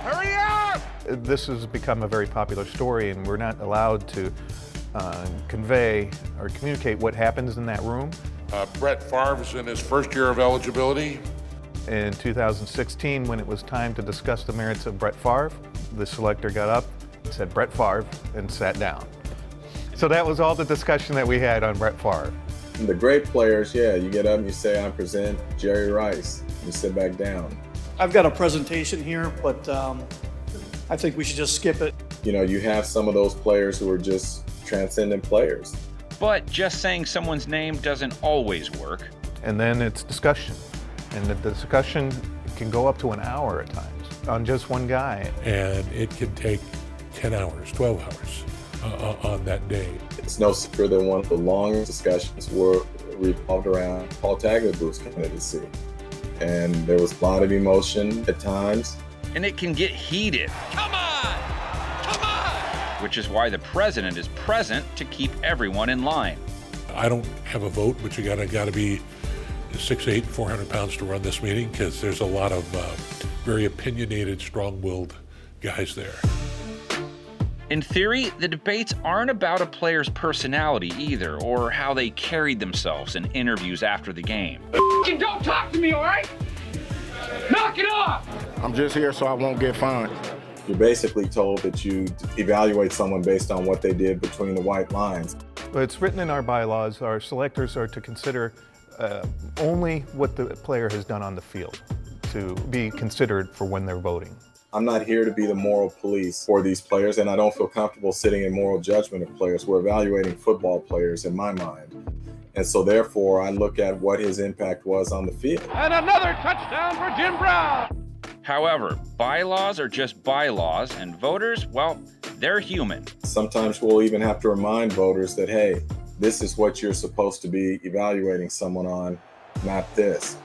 hurry up! This has become a very popular story, and we're not allowed to convey or communicate what happens in that room. Brett Favre's in his first year of eligibility. In 2016, when it was time to discuss the merits of Brett Favre, the selector got up, said Brett Favre, and sat down. So that was all the discussion that we had on Brett Favre. The great players, yeah, you get up and you say, I present Jerry Rice. You sit back down. I've got a presentation here, but I think we should just skip it. You have some of those players who are just transcendent players. But just saying someone's name doesn't always work. And then it's discussion. And the discussion can go up to an hour at times on just one guy. And it can take 10 hours, 12 hours on that day. It's no secret that one of the longest discussions revolved around Paul Tagliabue's candidacy. And there was a lot of emotion at times. And it can get heated. Come on! Come on! Which is why the president is present to keep everyone in line. I don't have a vote, but you gotta be 6'8", 400 pounds to run this meeting because there's a lot of very opinionated, strong-willed guys there. In theory, the debates aren't about a player's personality either, or how they carried themselves in interviews after the game. Don't talk to me, all right? Knock it off! I'm just here so I won't get fined. You're basically told that you evaluate someone based on what they did between the white lines. It's written in our bylaws, our selectors are to consider only what the player has done on the field to be considered for when they're voting. I'm not here to be the moral police for these players, and I don't feel comfortable sitting in moral judgment of players. We're evaluating football players in my mind. And so therefore, I look at what his impact was on the field. And another touchdown for Jim Brown! However, bylaws are just bylaws, and voters, well, they're human. Sometimes we'll even have to remind voters that, hey, this is what you're supposed to be evaluating someone on, not this.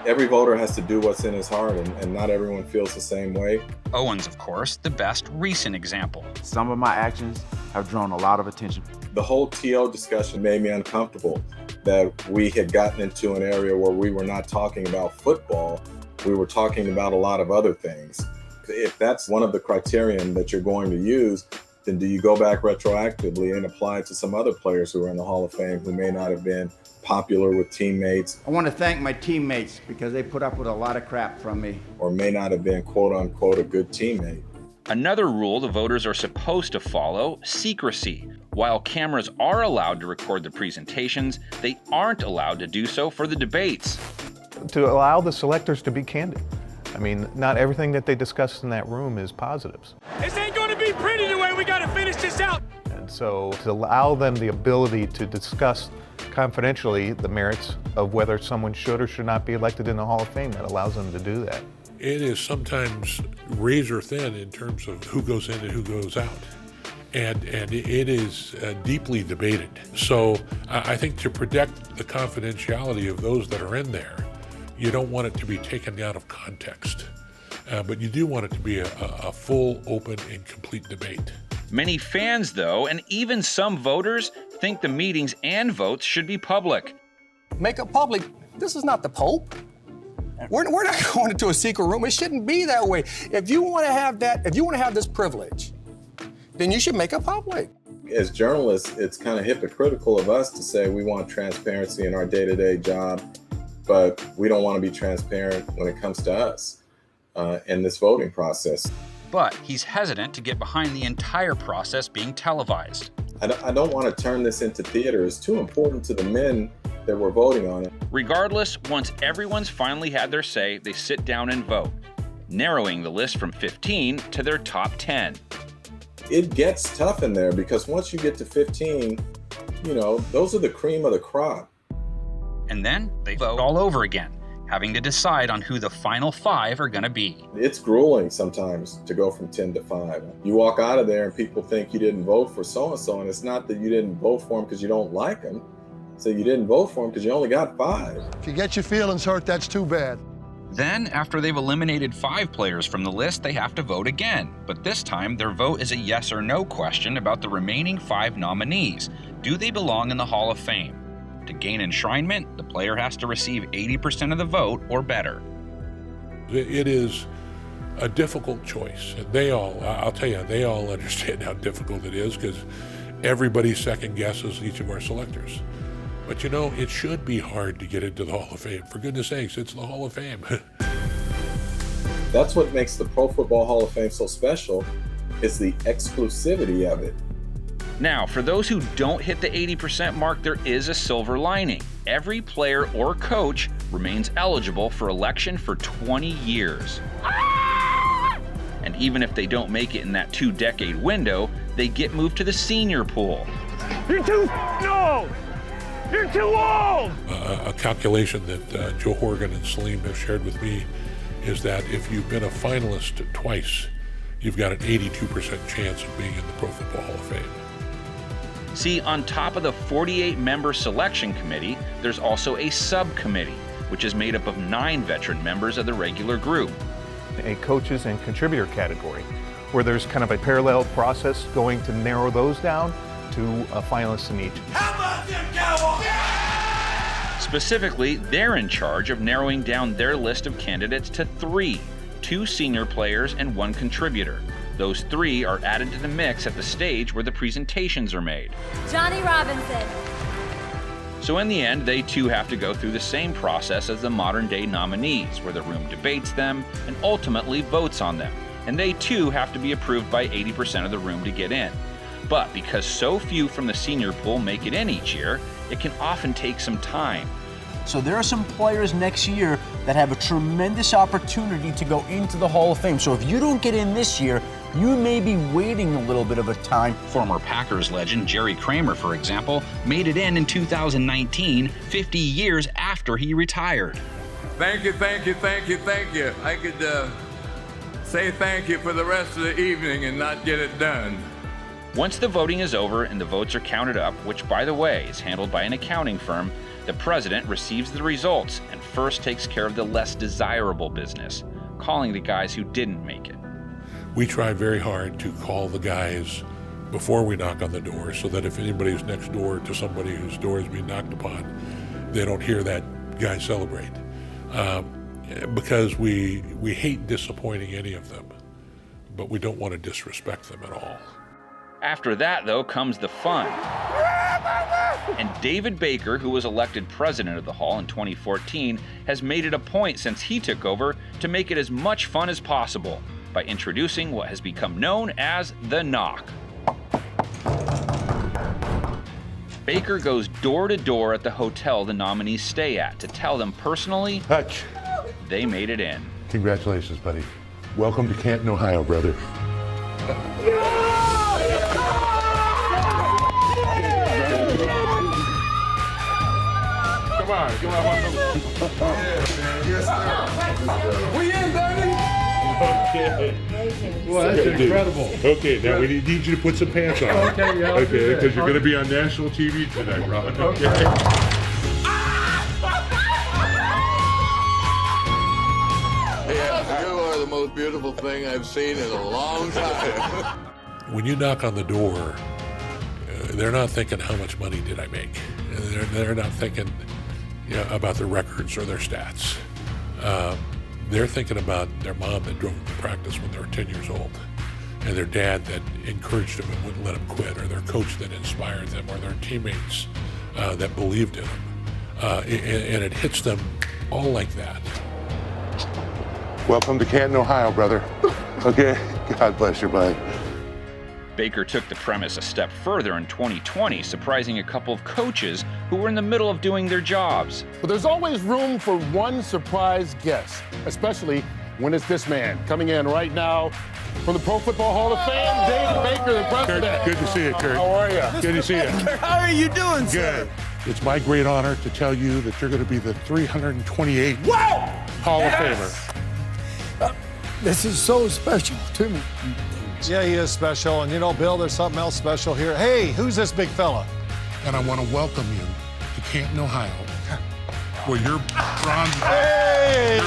Every voter has to do what's in his heart, and not everyone feels the same way. Owens, of course, the best recent example. Some of my actions have drawn a lot of attention. The whole TO discussion made me uncomfortable, that we had gotten into an area where we were not talking about football, we were talking about a lot of other things. If that's one of the criterion that you're going to use, then do you go back retroactively and apply it to some other players who are in the Hall of Fame who may not have been popular with teammates? I want to thank my teammates because they put up with a lot of crap from me. Or may not have been, quote unquote, a good teammate. Another rule the voters are supposed to follow, secrecy. While cameras are allowed to record the presentations, they aren't allowed to do so for the debates. To allow the selectors to be candid. I mean, not everything that they discuss in that room is positives. This ain't gonna be pretty the way we gotta finish this out! And so to allow them the ability to discuss confidentially the merits of whether someone should or should not be elected in the Hall of Fame, that allows them to do that. It is sometimes razor thin in terms of who goes in and who goes out. And it is deeply debated. So I think to protect the confidentiality of those that are in there, you don't want it to be taken out of context. But you do want it to be a full, open, and complete debate. Many fans, though, and even some voters, think the meetings and votes should be public. Make it public. This is not the Pope. We're not going into a secret room. It shouldn't be that way. If you want to have that, if you want to have this privilege, then you should make it public. As journalists, it's kind of hypocritical of us to say we want transparency in our day-to-day job, but we don't want to be transparent when it comes to us in this voting process. But he's hesitant to get behind the entire process being televised. I don't want to turn this into theater. It's too important to the men that we're voting on it. Regardless, once everyone's finally had their say, they sit down and vote, narrowing the list from 15 to their top 10. It gets tough in there because once you get to 15, you know, those are the cream of the crop. And then they vote all over again, having to decide on who the final 5 are going to be. It's grueling sometimes to go from 10 to 5. You walk out of there and people think you didn't vote for so-and-so, and it's not that you didn't vote for them because you don't like them. So you didn't vote for them because you only got 5. If you get your feelings hurt, that's too bad. Then, after they've eliminated 5 players from the list, they have to vote again. But this time, their vote is a yes or no question about the remaining 5 nominees. Do they belong in the Hall of Fame? To gain enshrinement, the player has to receive 80% of the vote or better. It is a difficult choice. And they all, I'll tell you, they all understand how difficult it is because everybody second guesses each of our selectors. But you know, it should be hard to get into the Hall of Fame. For goodness sakes, it's the Hall of Fame. That's what makes the Pro Football Hall of Fame so special, is the exclusivity of it. Now, for those who don't hit the 80% mark, there is a silver lining. Every player or coach remains eligible for election for 20 years. And even if they don't make it in that 2-decade window, they get moved to the senior pool. You're too old! You're too old! A calculation that Joe Horgan and Salim have shared with me is that if you've been a finalist twice, you've got an 82% chance of being in the Pro Football Hall of Fame. See, on top of the 48-member selection committee, there's also a subcommittee, which is made up of 9 veteran members of the regular group. A coaches and contributor category, where there's kind of a parallel process going to narrow those down to a finalist in each. How about them Cowboys? Specifically, they're in charge of narrowing down their list of candidates to 3, 2 senior players and 1 contributor. Those 3 are added to the mix at the stage where the presentations are made. Johnny Robinson. So in the end, they too have to go through the same process as the modern-day nominees, where the room debates them and ultimately votes on them. And they too have to be approved by 80% of the room to get in. But because so few from the senior pool make it in each year, it can often take some time. So there are some players next year that have a tremendous opportunity to go into the Hall of Fame. So if you don't get in this year, you may be waiting a little bit of a time. Former Packers legend Jerry Kramer, for example, made it in 2019, 50 years after he retired. Thank you, thank you, thank you, thank you. I could say thank you for the rest of the evening and not get it done. Once the voting is over and the votes are counted up, which by the way is handled by an accounting firm, the president receives the results and first takes care of the less desirable business, calling the guys who didn't make it. We try very hard to call the guys before we knock on the door so that if anybody's next door to somebody whose door is being knocked upon, they don't hear that guy celebrate. Because we hate disappointing any of them, but we don't want to disrespect them at all. After that, though, comes the fun. And David Baker, who was elected president of the Hall in 2014, has made it a point since he took over to make it as much fun as possible by introducing what has become known as the knock. Baker goes door to door at the hotel the nominees stay at to tell them personally Hutch, they made it in. Congratulations, buddy. Welcome to Canton, Ohio, brother. Come on, Yes, sir. We in, baby. Okay. Well, that's incredible. Okay, now we need you to put some pants on. Okay, yeah, I'll do Okay, that. because you're going to be on national TV tonight, Ron. Okay. Yeah, you are the most beautiful thing I've seen in a long time. When you knock on the door, they're not thinking, how much money did I make? They're not thinking about their records or their stats. They're thinking about their mom that drove them to practice when they were 10 years old, and their dad that encouraged them and wouldn't let them quit, or their coach that inspired them, or their teammates that believed in them. And it hits them all like that. Welcome to Canton, Ohio, brother. Okay, God bless you, buddy. Baker took the premise a step further in 2020, surprising a couple of coaches who were in the middle of doing their jobs. But there's always room for one surprise guest, especially when it's this man coming in right now from the Pro Football Hall of Fame, David Baker, the president. Good to see you, Kurt. How are you? Good to see you. How are you doing, Good. It's my great honor to tell you that you're going to be the 328th Hall of Famer. This is so special to me. Yeah, he is special. And you know, Bill, there's something else special here. Hey, who's this big fella? And I want to welcome you to Canton, Ohio, where your bronze, your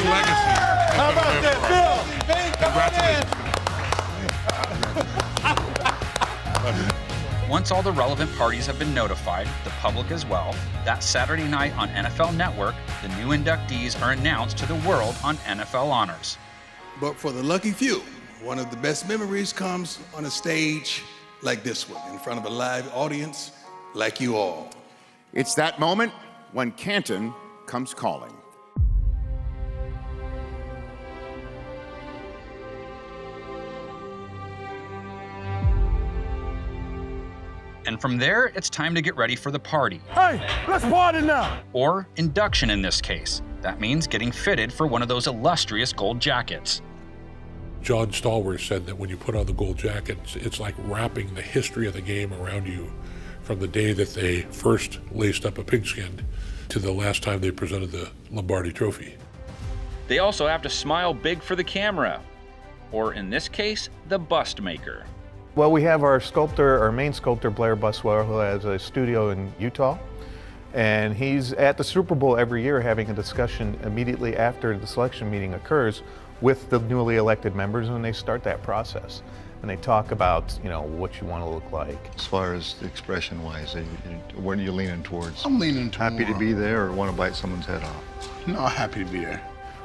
legacy. How about that, Bill? Once all the relevant parties have been notified, the public as well, that Saturday night on NFL Network, the new inductees are announced to the world on NFL Honors. But for the lucky few, one of the best memories comes on a stage like this one, in front of a live audience like you all. It's that moment when Canton comes calling. And from there, it's time to get ready for the party. Hey, let's party now. Or induction in this case. That means getting fitted for one of those illustrious gold jackets. John Stallworth said that when you put on the gold jacket, it's like wrapping the history of the game around you from the day that they first laced up a pigskin to the last time they presented the Lombardi Trophy. They also have to smile big for the camera, or in this case, the bust maker. Well, we have our sculptor, our main sculptor, Blair Buswell, who has a studio in Utah. And he's at the Super Bowl every year having a discussion immediately after the selection meeting occurs with the newly elected members when they start that process. and they talk about, you know, what you want to look like. As far as expression-wise, what are you leaning towards? I'm leaning toward happy to be there or want to bite someone's head off? No, happy to be there.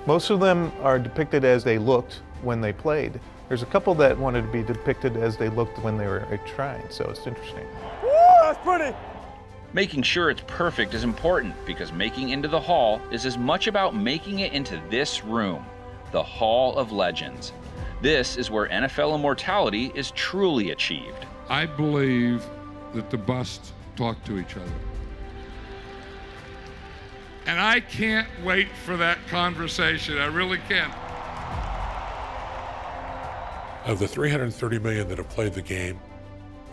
Most of them are depicted as they looked when they played. There's a couple that wanted to be depicted as they looked when they were trying, so it's interesting. Woo, that's pretty. Making sure it's perfect is important because making into the Hall is as much about making it into this room, the Hall of Legends. This is where NFL immortality is truly achieved. I believe that the busts talk to each other. And I can't wait for that conversation. I really can't. Of the 330 million that have played the game,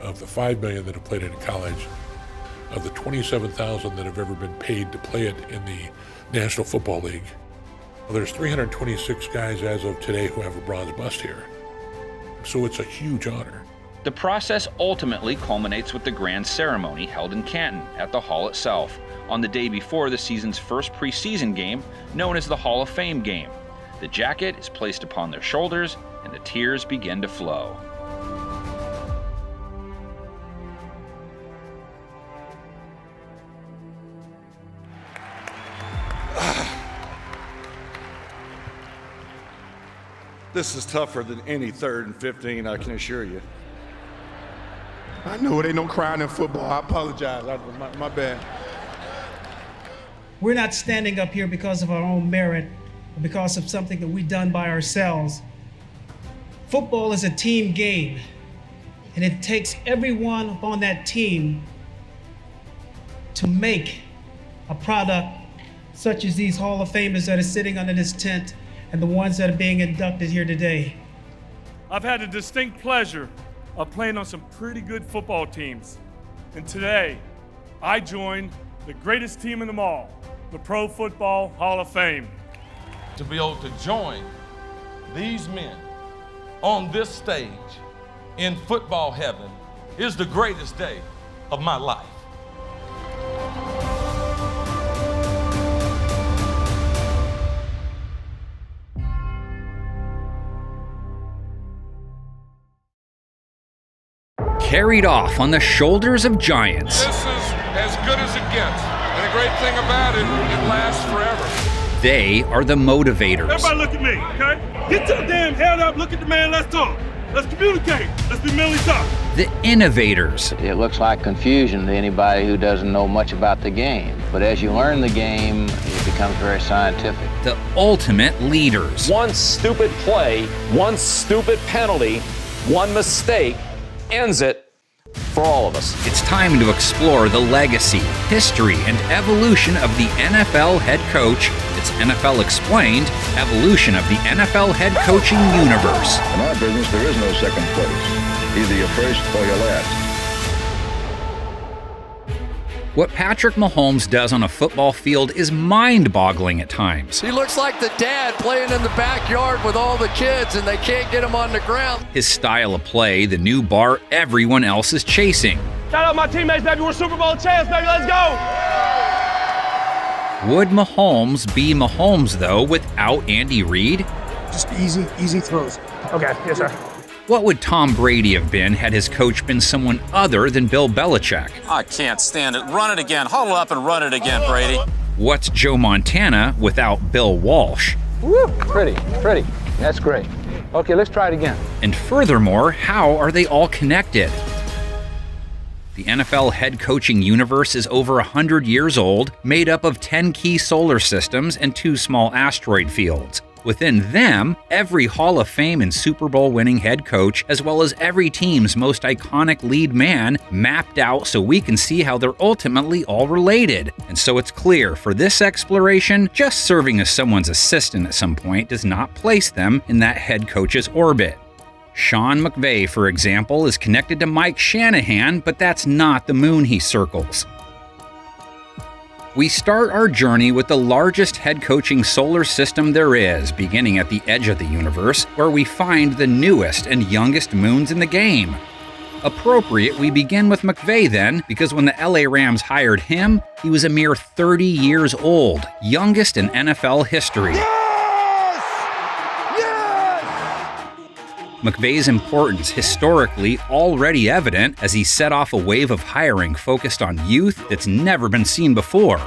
of the 5 million that have played it in college, of the 27,000 that have ever been paid to play it in the National Football League, well, there's 326 guys as of today who have a bronze bust here. So it's a huge honor. The process ultimately culminates with the grand ceremony held in Canton at the Hall itself on the day before the season's first preseason game, known as the Hall of Fame game. The jacket is placed upon their shoulders and the tears begin to flow. This is tougher than any 3rd and 15, I can assure you. I know it ain't no crying in football. I apologize. My bad. We're not standing up here because of our own merit or because of something that we've done by ourselves. Football is a team game, and it takes everyone on that team to make a product such as these Hall of Famers that are sitting under this tent and the ones that are being inducted here today. I've had the distinct pleasure of playing on some pretty good football teams. And today, I joined the greatest team in them all, the Pro Football Hall of Fame. To be able to join these men on this stage in football heaven is the greatest day of my life. Carried off on the shoulders of giants. This is as good as it gets. And the great thing about it, it lasts forever. They are the motivators. Everybody look at me, okay? Get your damn head up, look at the man, let's talk. Let's communicate, let's be mentally tough. The innovators. It looks like confusion to anybody who doesn't know much about the game. But as you learn the game, it becomes very scientific. The ultimate leaders. One stupid play, one stupid penalty, one mistake ends it for all of us. It's time to explore the legacy, history, and evolution of the NFL head coach. It's NFL Explained, evolution of the NFL head coaching universe. In our business, there is no second place. Either you're first or you're last. What Patrick Mahomes does on a football field is mind-boggling at times. He looks like the dad playing in the backyard with all the kids and they can't get him on the ground. His style of play, the new bar everyone else is chasing. Shout out my teammates, baby. We're Super Bowl champs, baby. Let's go. Would Mahomes be Mahomes, though, without Andy Reid? Just easy throws. Okay, yes, sir. What would Tom Brady have been had his coach been someone other than Bill Belichick? I can't stand it. Run it again. Huddle up and run it again, Brady. What's Joe Montana without Bill Walsh? Woo, pretty. That's great. Okay, let's try it again. And furthermore, how are they all connected? The NFL head coaching universe is over 100 years old, made up of 10 key solar systems and 2 small asteroid fields. Within them, every Hall of Fame and Super Bowl winning head coach, as well as every team's most iconic lead man, mapped out so we can see how they're ultimately all related. And so it's clear, for this exploration, just serving as someone's assistant at some point does not place them in that head coach's orbit. Sean McVay, for example, is connected to Mike Shanahan, but that's not the moon he circles. We start our journey with the largest head coaching solar system there is, beginning at the edge of the universe, where we find the newest and youngest moons in the game. Appropriate we begin with McVay then, because when the LA Rams hired him, he was a mere 30 years old, youngest in NFL history. McVay's importance historically already evident as he set off a wave of hiring focused on youth that's never been seen before.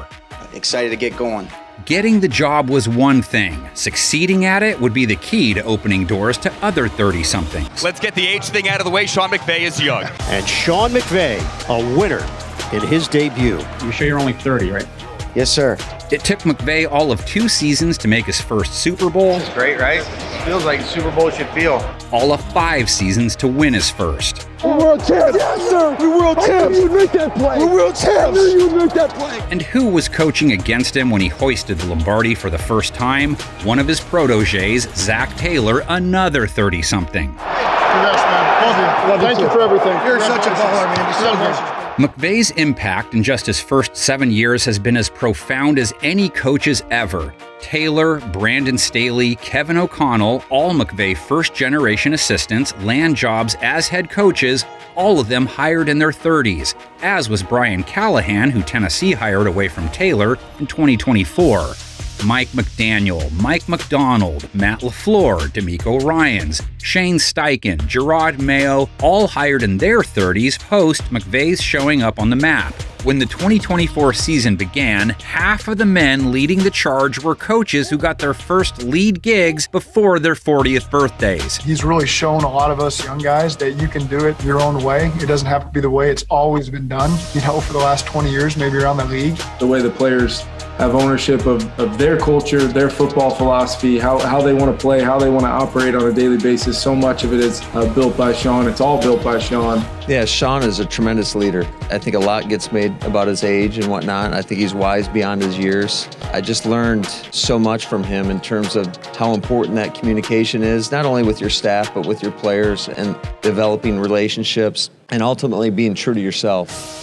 Excited to get going. Getting the job was one thing. Succeeding at it would be the key to opening doors to other 30-somethings. Let's get the age thing out of the way. Sean McVay is young. And Sean McVay, a winner in his debut. You're sure you're only 30, right? Yes, sir. It took McVay all of 2 seasons to make his first Super Bowl. It's great, right? Feels like Super Bowl should feel. All of 5 seasons to win his first. We're world champs! Yes, sir! We're world champs! I knew you'd make that play! We're world champs! I knew you would make that play! And who was coaching against him when he hoisted the Lombardi for the first time? One of his proteges, Zach Taylor, another 30-something. Congrats, man. Thank you for everything. You're such a baller, man. You're so good. McVay's impact in just his first 7 years has been as profound as any coach's ever. Taylor, Brandon Staley, Kevin O'Connell, all McVay first-generation assistants, land jobs as head coaches, all of them hired in their 30s, as was Brian Callahan, who Tennessee hired away from Taylor in 2024. Mike McDaniel, Mike McDonald, Matt LaFleur, D'Amico Ryans, Shane Steichen, Gerard Mayo, all hired in their 30s post McVay's showing up on the map. When the 2024 season began, half of the men leading the charge were coaches who got their first lead gigs before their 40th birthdays. He's really shown a lot of us young guys that you can do it your own way. It doesn't have to be the way it's always been done, for the last 20 years, maybe around the league. The way the players have ownership of their culture, their football philosophy, how they want to play, how they want to operate on a daily basis. So much of it is built by Sean. It's all built by Sean. Yeah, Sean is a tremendous leader. I think a lot gets made about his age and whatnot. I think he's wise beyond his years. I just learned so much from him in terms of how important that communication is, not only with your staff, but with your players, and developing relationships and ultimately being true to yourself.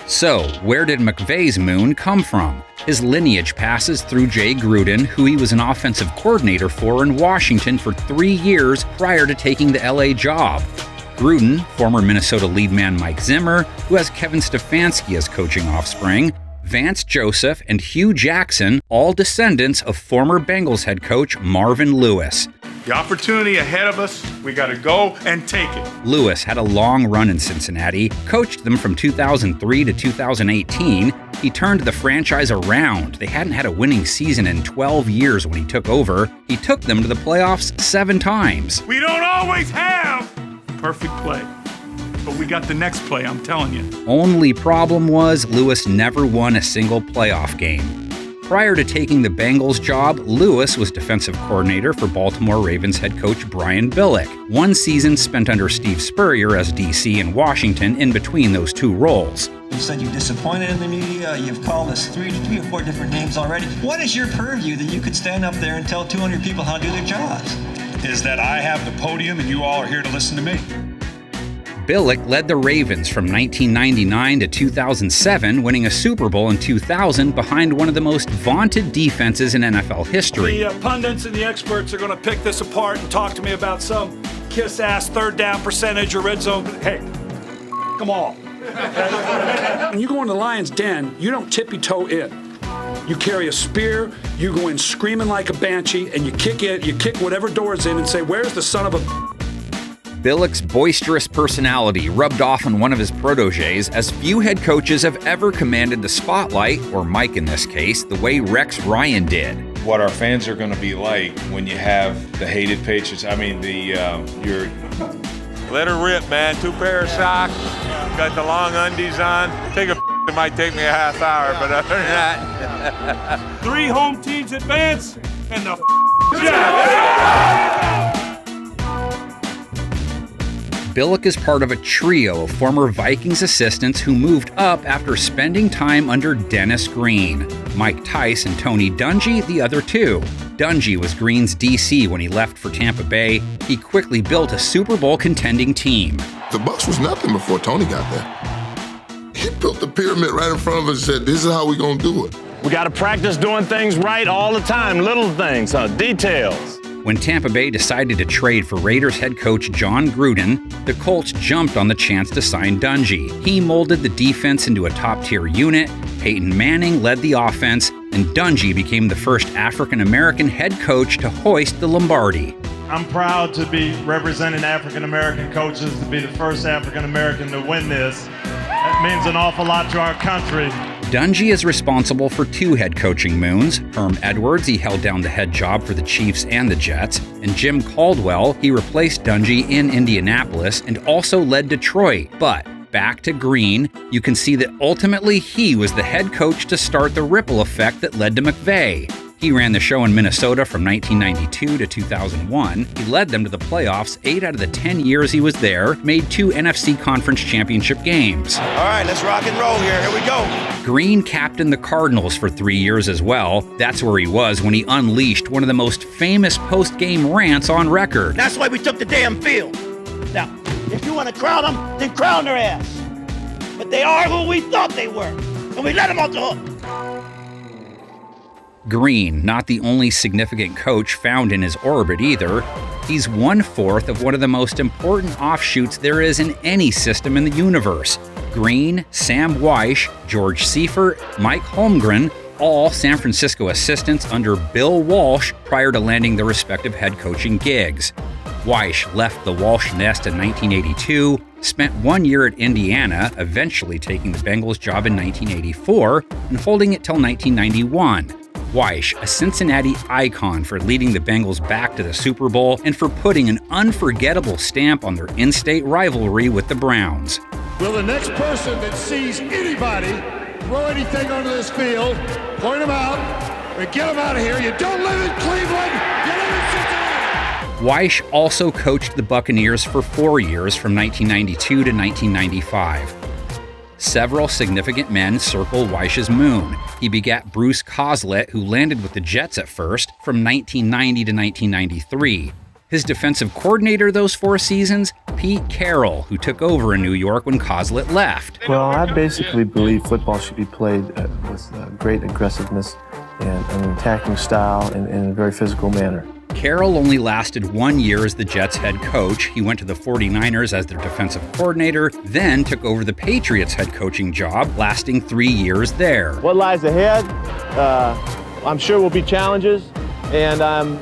So, where did McVay's moon come from? His lineage passes through Jay Gruden, who he was an offensive coordinator for in Washington for 3 years prior to taking the LA job. Gruden, former Minnesota lead man Mike Zimmer, who has Kevin Stefanski as coaching offspring, Vance Joseph, and Hugh Jackson, all descendants of former Bengals head coach Marvin Lewis. The opportunity ahead of us, we got to go and take it. Lewis had a long run in Cincinnati, coached them from 2003 to 2018. He turned the franchise around. They hadn't had a winning season in 12 years when he took over. He took them to the playoffs 7 times. We don't always have perfect play, but we got the next play, I'm telling you. Only problem was Lewis never won a single playoff game. Prior to taking the Bengals job, Lewis was defensive coordinator for Baltimore Ravens head coach Brian Billick. 1 season spent under Steve Spurrier as DC in Washington in between those 2 roles. You said you're disappointed in the media. You've called us 3 or 4 different names already. What is your purview that you could stand up there and tell 200 people how to do their jobs? Is that I have the podium and you all are here to listen to me. Billick led the Ravens from 1999 to 2007, winning a Super Bowl in 2000 behind one of the most vaunted defenses in NFL history. The pundits and the experts are going to pick this apart and talk to me about some kiss-ass third down percentage or red zone. Hey, come on. When you go in the Lions' den, you don't tippy-toe it. You carry a spear, you go in screaming like a banshee, and you kick it, you kick whatever door's in and say, where's the son of a... Billick's boisterous personality rubbed off on one of his proteges, as few head coaches have ever commanded the spotlight, or Mike in this case, the way Rex Ryan did. What our fans are going to be like when you have the hated Patriots. I mean, your... Let her rip, man. 2 pair of socks, got the long undies on. It might take me a half hour, but other than that... 3 home teams advance, and the Billick is part of a trio of former Vikings assistants who moved up after spending time under Dennis Green. Mike Tice and Tony Dungy, the other 2. Dungy was Green's DC when he left for Tampa Bay. He quickly built a Super Bowl contending team. The Bucs was nothing before Tony got there. He built the pyramid right in front of us and said, this is how we're going to do it. We got to practice doing things right all the time, little things, details. When Tampa Bay decided to trade for Raiders head coach John Gruden, the Colts jumped on the chance to sign Dungy. He molded the defense into a top-tier unit, Peyton Manning led the offense, and Dungy became the first African-American head coach to hoist the Lombardi. I'm proud to be representing African-American coaches, to be the first African-American to win this. That means an awful lot to our country. Dungy is responsible for 2 head coaching moons. Herm Edwards, he held down the head job for the Chiefs and the Jets. And Jim Caldwell, he replaced Dungy in Indianapolis and also led Detroit. But back to Green, you can see that ultimately he was the head coach to start the ripple effect that led to McVay. He ran the show in Minnesota from 1992 to 2001. He led them to the playoffs 8 out of the 10 years he was there, made 2 NFC Conference Championship games. All right, let's rock and roll here. Here we go. Green captained the Cardinals for 3 years as well. That's where he was when he unleashed one of the most famous post-game rants on record. That's why we took the damn field. Now, if you want to crown them, then crown their ass. But they are who we thought they were, and we let them off the hook. Green, not the only significant coach found in his orbit either. He's 1/4 of one of the most important offshoots there is in any system in the universe. Green, Sam Weish, George Seifert, Mike Holmgren, all San Francisco assistants under Bill Walsh prior to landing their respective head coaching gigs. Weish left the Walsh nest in 1982, spent 1 year at Indiana, eventually taking the Bengals job in 1984 and holding it till 1991. Weish, a Cincinnati icon for leading the Bengals back to the Super Bowl and for putting an unforgettable stamp on their in-state rivalry with the Browns. Will the next person that sees anybody throw anything onto this field, point them out, and get them out of here. You don't live in Cleveland, you live in Cincinnati. Weish also coached the Buccaneers for 4 years from 1992 to 1995. Several significant men circle Weich's moon. He begat Bruce Coslett, who landed with the Jets at first, from 1990 to 1993. His defensive coordinator those 4 seasons, Pete Carroll, who took over in New York when Coslett left. Well, I basically believe football should be played with great aggressiveness and an attacking style and in a very physical manner. Carroll only lasted 1 year as the Jets head coach. He went to the 49ers as their defensive coordinator, then took over the Patriots head coaching job, lasting 3 years there. What lies ahead? I'm sure will be challenges, and I'm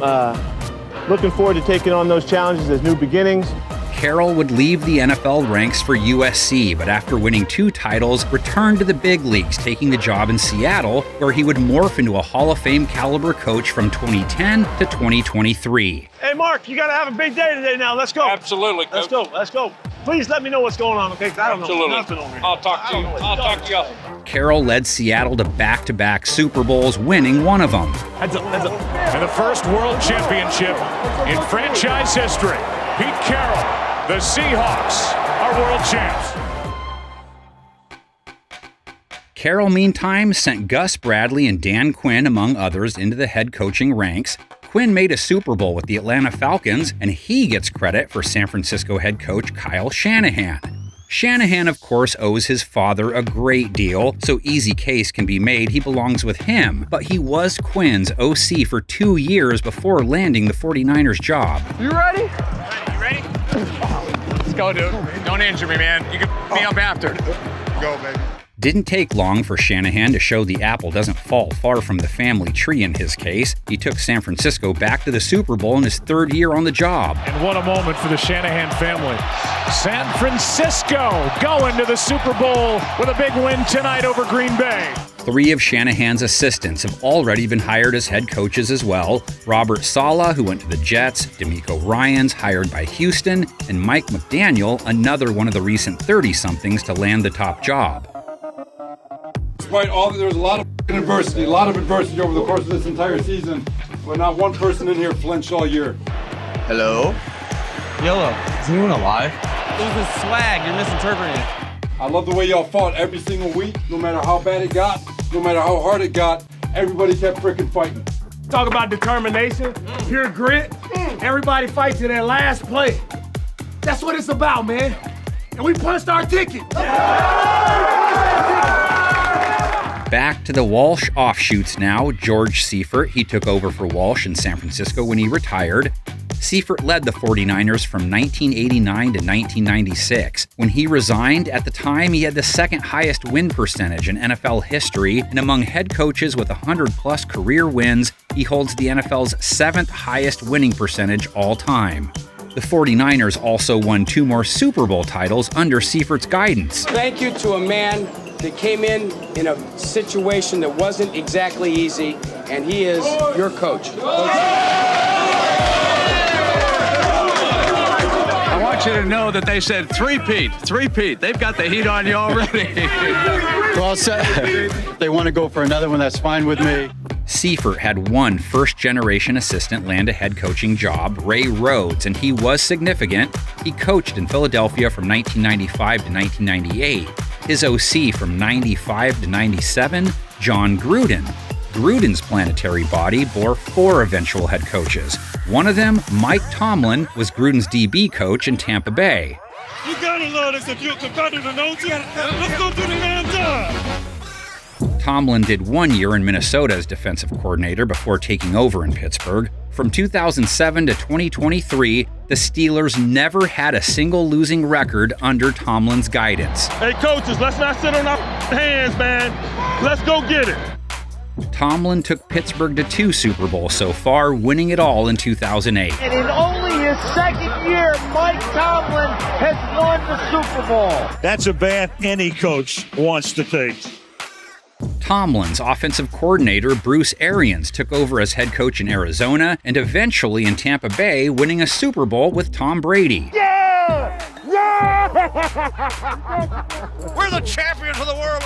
looking forward to taking on those challenges as new beginnings. Carroll would leave the NFL ranks for USC, but after winning 2 titles, returned to the big leagues, taking the job in Seattle, where he would morph into a Hall of Fame caliber coach from 2010 to 2023. Hey, Mark, you got to have a big day today now. Let's go. Absolutely, Coach. Let's go. Please let me know what's going on, okay? I don't know nothing over here. I'll talk to you. I'll talk to you. Carroll led Seattle to back-to-back Super Bowls, winning one of them. And the first world championship in franchise history. Pete Carroll, the Seahawks are world champs. Carroll, meantime, sent Gus Bradley and Dan Quinn, among others, into the head coaching ranks. Quinn made a Super Bowl with the Atlanta Falcons, and he gets credit for San Francisco head coach Kyle Shanahan. Shanahan, of course, owes his father a great deal, so easy case can be made he belongs with him, but he was Quinn's OC for 2 years before landing the 49ers job. You ready? You ready? Let's go, dude. Don't injure me, man. You can me up after. Go, baby. Didn't take long for Shanahan to show the apple doesn't fall far from the family tree in his case. He took San Francisco back to the Super Bowl in his 3rd year on the job. And what a moment for the Shanahan family. San Francisco going to the Super Bowl with a big win tonight over Green Bay. 3 of Shanahan's assistants have already been hired as head coaches as well. Robert Saleh, who went to the Jets, DeMeco Ryans, hired by Houston, and Mike McDaniel, another one of the recent 30-somethings to land the top job. Despite all, there was a lot of adversity over the course of this entire season, but not one person in here flinched all year. Hello? Yellow, is anyone alive? It was a swag, you're misinterpreting. I love the way y'all fought every single week, no matter how bad it got, no matter how hard it got, everybody kept freaking fighting. Talk about determination, pure grit. Everybody fights to their last play. That's what it's about, man. And we punched our ticket. Back to the Walsh offshoots now. George Seifert, he took over for Walsh in San Francisco when he retired. Seifert led the 49ers from 1989 to 1996. When he resigned, at the time he had the second highest win percentage in NFL history, and among head coaches with 100-plus career wins, he holds the NFL's 7th highest winning percentage all time. The 49ers also won 2 more Super Bowl titles under Seifert's guidance. Thank you to a man that came in a situation that wasn't exactly easy, and he is your coach. I want you to know that they said three-peat. They've got the heat on you already. Well said. If they want to go for another one, that's fine with me. Seifert had one first-generation assistant land a head coaching job, Ray Rhodes, and he was significant. He coached in Philadelphia from 1995 to 1998. His OC from 95 to 97, John Gruden. Gruden's planetary body bore 4 eventual head coaches. One of them, Mike Tomlin, was Gruden's DB coach in Tampa Bay. You gotta love this if you're a competitor, don't you? Let's go do the damn job. Tomlin did 1 year in Minnesota as defensive coordinator before taking over in Pittsburgh. From 2007 to 2023, the Steelers never had a single losing record under Tomlin's guidance. Hey, coaches, let's not sit on our hands, man. Let's go get it. Tomlin took Pittsburgh to 2 Super Bowls so far, winning it all in 2008. And in only his second year, Mike Tomlin has won the Super Bowl. That's a bath any coach wants to take. Tomlin's offensive coordinator, Bruce Arians, took over as head coach in Arizona and eventually in Tampa Bay, winning a Super Bowl with Tom Brady. Yeah! Yeah! We're the champions of the world.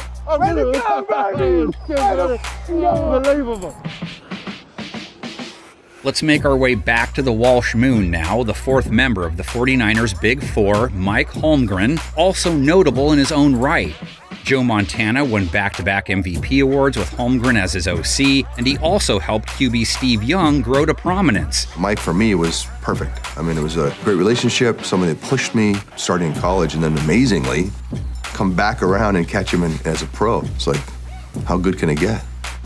Unbelievable. Let's make our way back to the Walsh Moon now. The 4th member of the 49ers' Big Four, Mike Holmgren, also notable in his own right. Joe Montana won back-to-back MVP awards with Holmgren as his OC, and he also helped QB Steve Young grow to prominence. Mike, for me, was perfect. I mean, it was a great relationship, somebody that pushed me starting in college, and then amazingly, come back around and catch him as a pro. It's like, how good can it get?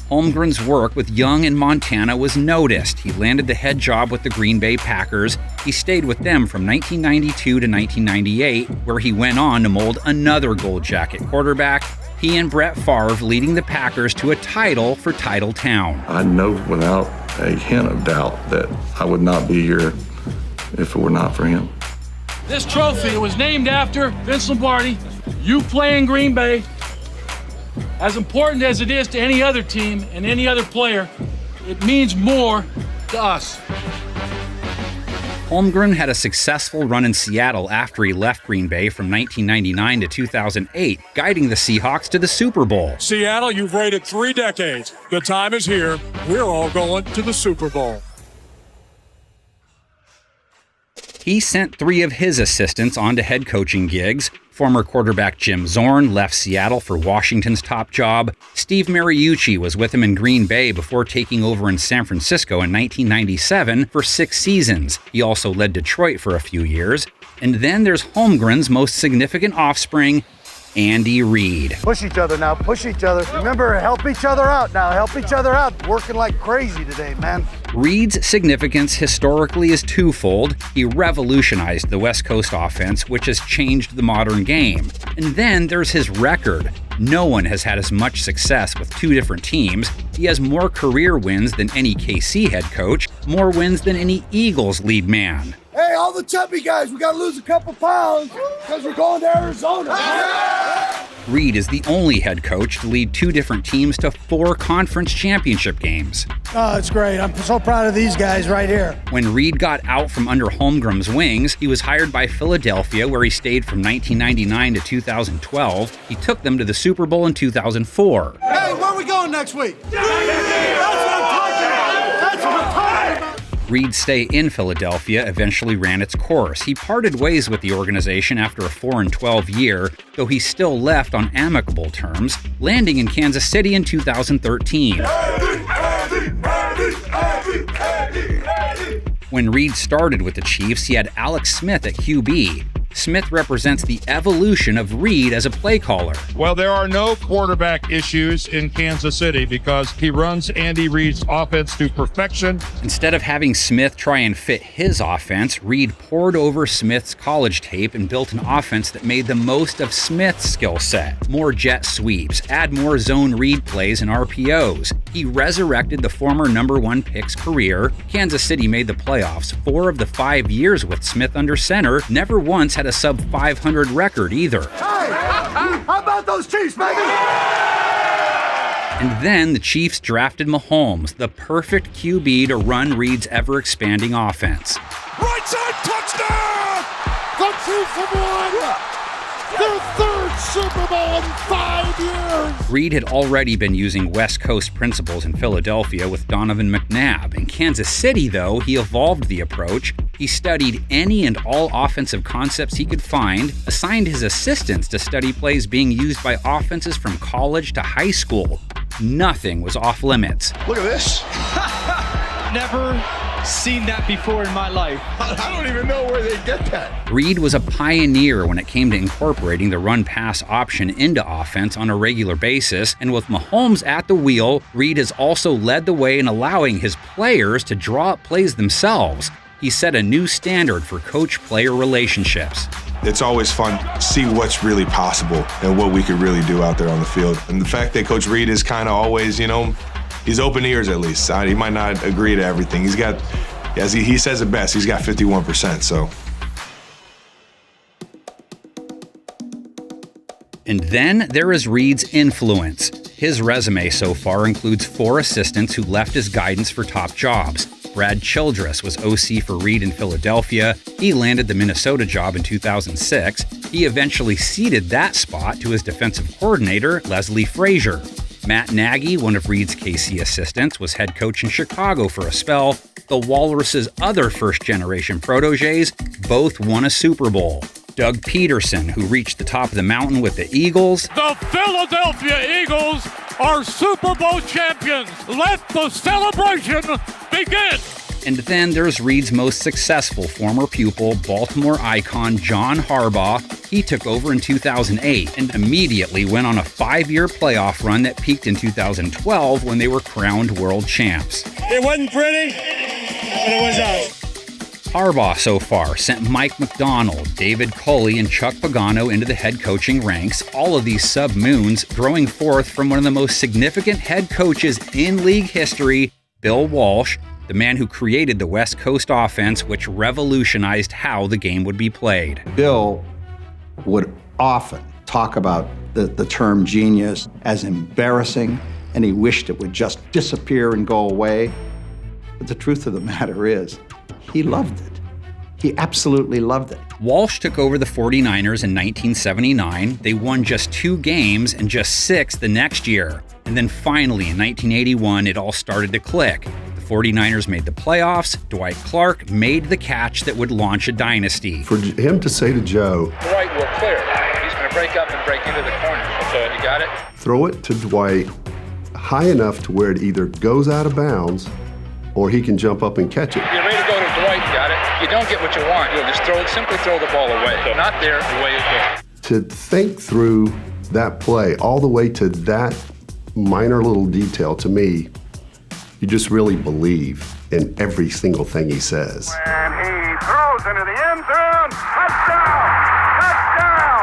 Holmgren's work with Young and Montana was noticed. He landed the head job with the Green Bay Packers. He stayed with them from 1992 to 1998, where he went on to mold another Gold Jacket quarterback. He and Brett Favre leading the Packers to a title for Titletown. I know without a hint of doubt that I would not be here if it were not for him. This trophy was named after Vince Lombardi. You play in Green Bay. As important as it is to any other team and any other player, it means more to us. Holmgren had a successful run in Seattle after he left Green Bay from 1999 to 2008, guiding the Seahawks to the Super Bowl. Seattle, you've waited 3 decades. The time is here. We're all going to the Super Bowl. He sent 3 of his assistants onto head coaching gigs. Former quarterback Jim Zorn left Seattle for Washington's top job. Steve Mariucci was with him in Green Bay before taking over in San Francisco in 1997 for 6 seasons. He also led Detroit for a few years. And then there's Holmgren's most significant offspring, Andy Reid. Push each other now, push each other. Remember, help each other out now, help each other out. Working like crazy today, man. Reid's significance historically is twofold. He revolutionized the West Coast offense, which has changed the modern game. And then there's his record. No one has had as much success with 2 different teams. He has more career wins than any KC head coach, more wins than any Eagles lead man. Hey, all the chubby guys, we gotta lose a couple pounds because we're going to Arizona. Reid is the only head coach to lead 2 different teams to 4 conference championship games. Oh, it's great. I'm so proud of these guys right here. When Reid got out from under Holmgren's wings, he was hired by Philadelphia, where he stayed from 1999 to 2012. He took them to the Super Bowl in 2004. Hey, where are we going next week? That's what I'm talking about. That's what I'm talking about. Reid's stay in Philadelphia eventually ran its course. He parted ways with the organization after a 4-12 year, though he still left on amicable terms, landing in Kansas City in 2013. When Reid started with the Chiefs, he had Alex Smith at QB. Smith represents the evolution of Reed as a play caller. Well, there are no quarterback issues in Kansas City because he runs Andy Reid's offense to perfection. Instead of having Smith try and fit his offense, Reid poured over Smith's college tape and built an offense that made the most of Smith's skill set. More jet sweeps, add more zone read plays and RPOs. He resurrected the former #1 pick's career. Kansas City made the playoffs 4 of the 5 years with Smith under center, never once had a sub-500 record either. Hey, how about those Chiefs, baby? And then the Chiefs drafted Mahomes, the perfect QB to run Reid's ever-expanding offense. Right side touchdown! The Chiefs have won their 3rd Super Bowl in 5 years! Reid had already been using West Coast principles in Philadelphia with Donovan McNabb. In Kansas City, though, he evolved the approach. He studied any and all offensive concepts he could find, assigned his assistants to study plays being used by offenses from college to high school. Nothing was off limits. Look at this. Never seen that before in my life. I don't even know where they get that. Reid was a pioneer when it came to incorporating the run-pass option into offense on a regular basis, and with Mahomes at the wheel, Reid has also led the way in allowing his players to draw up plays themselves. He set a new standard for coach-player relationships. It's always fun to see what's really possible and what we could really do out there on the field. And the fact that Coach Reid is kind of always, he's open ears at least. He might not agree to everything. He's got, as he says it best, he's got 51%, so. And then there is Reid's influence. His resume so far includes 4 assistants who left as guidance for top jobs. Brad Childress was OC for Reid in Philadelphia. He landed the Minnesota job in 2006. He eventually ceded that spot to his defensive coordinator, Leslie Frazier. Matt Nagy, one of Reid's KC assistants, was head coach in Chicago for a spell. The Walrus' other first-generation protégés both won a Super Bowl. Doug Peterson, who reached the top of the mountain with the Eagles. The Philadelphia Eagles are Super Bowl champions. Let the celebration begin. And then there's Reid's most successful former pupil, Baltimore icon John Harbaugh. He took over in 2008 and immediately went on a 5-year playoff run that peaked in 2012 when they were crowned world champs. It wasn't pretty, but it was us. Harbaugh so far sent Mike McDonald, David Culley, and Chuck Pagano into the head coaching ranks, all of these sub-moons growing forth from one of the most significant head coaches in league history, Bill Walsh, the man who created the West Coast offense, which revolutionized how the game would be played. Bill would often talk about the term genius as embarrassing, and he wished it would just disappear and go away. But the truth of the matter is, he loved it. He absolutely loved it. Walsh took over the 49ers in 1979. They won just 2 games and just 6 the next year. And then finally, in 1981, it all started to click. The 49ers made the playoffs. Dwight Clark made the catch that would launch a dynasty. For him to say to Joe, Dwight will clear. He's going to break up and break into the corner. So you got it? Throw it to Dwight high enough to where it either goes out of bounds or he can jump up and catch it. You're ready to go to Dwight, you got it? You don't get what you want. You'll just simply throw the ball away. Not there, away it goes. To think through that play all the way to that minor little detail, to me, you just really believe in every single thing he says. And he throws into the end zone. Touchdown! Touchdown!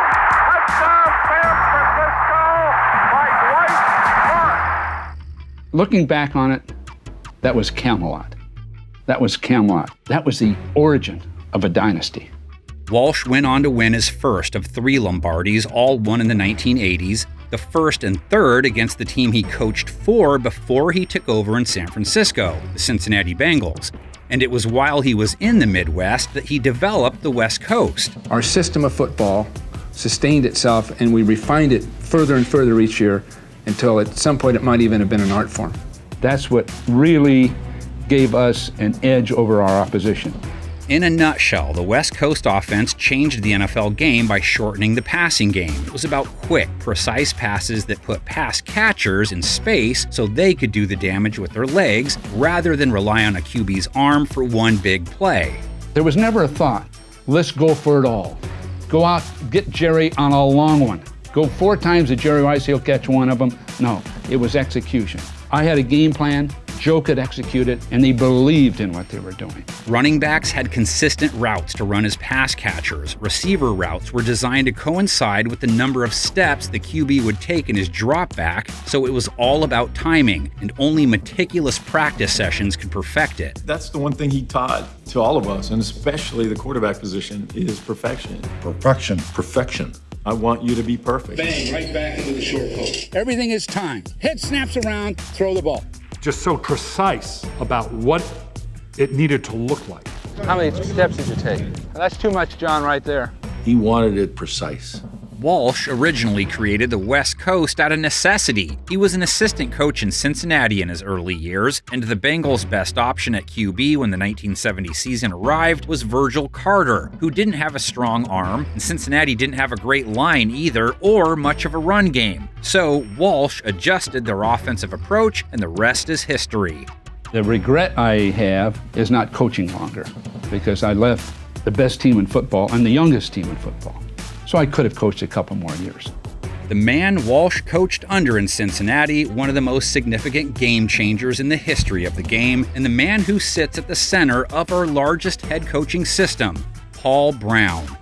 Touchdown, San Francisco by Dwight Clark. Looking back on it, that was Camelot. That was Camelot. That was the origin of a dynasty. Walsh went on to win his first of 3 Lombardis, all won in the 1980s, the first and third against the team he coached for before he took over in San Francisco, the Cincinnati Bengals. And it was while he was in the Midwest that he developed the West Coast. Our system of football sustained itself, and we refined it further and further each year until at some point it might even have been an art form. That's what really gave us an edge over our opposition. In a nutshell, the West Coast offense changed the NFL game by shortening the passing game. It was about quick, precise passes that put pass catchers in space so they could do the damage with their legs rather than rely on a QB's arm for one big play. There was never a thought, let's go for it all. Go out, get Jerry on a long one. Go 4 times to Jerry Rice, he'll catch one of them. No, it was execution. I had a game plan, Joe could execute it, and they believed in what they were doing. Running backs had consistent routes to run as pass catchers. Receiver routes were designed to coincide with the number of steps the QB would take in his drop back, so it was all about timing, and only meticulous practice sessions could perfect it. That's the one thing he taught to all of us, and especially the quarterback position, is perfection. Perfection. Perfection. I want you to be perfect. Bang, right back into the short post. Everything is timed. Head snaps around, throw the ball. Just so precise about what it needed to look like. How many steps did you take? That's too much, John, right there. He wanted it precise. Walsh originally created the West Coast out of necessity. He was an assistant coach in Cincinnati in his early years, and the Bengals' best option at QB when the 1970 season arrived was Virgil Carter, who didn't have a strong arm, and Cincinnati didn't have a great line either, or much of a run game. So Walsh adjusted their offensive approach, and the rest is history. The regret I have is not coaching longer, because I left the best team in football and the youngest team in football. So I could have coached a couple more years. The man Walsh coached under in Cincinnati, one of the most significant game changers in the history of the game, and the man who sits at the center of our largest head coaching system, Paul Brown.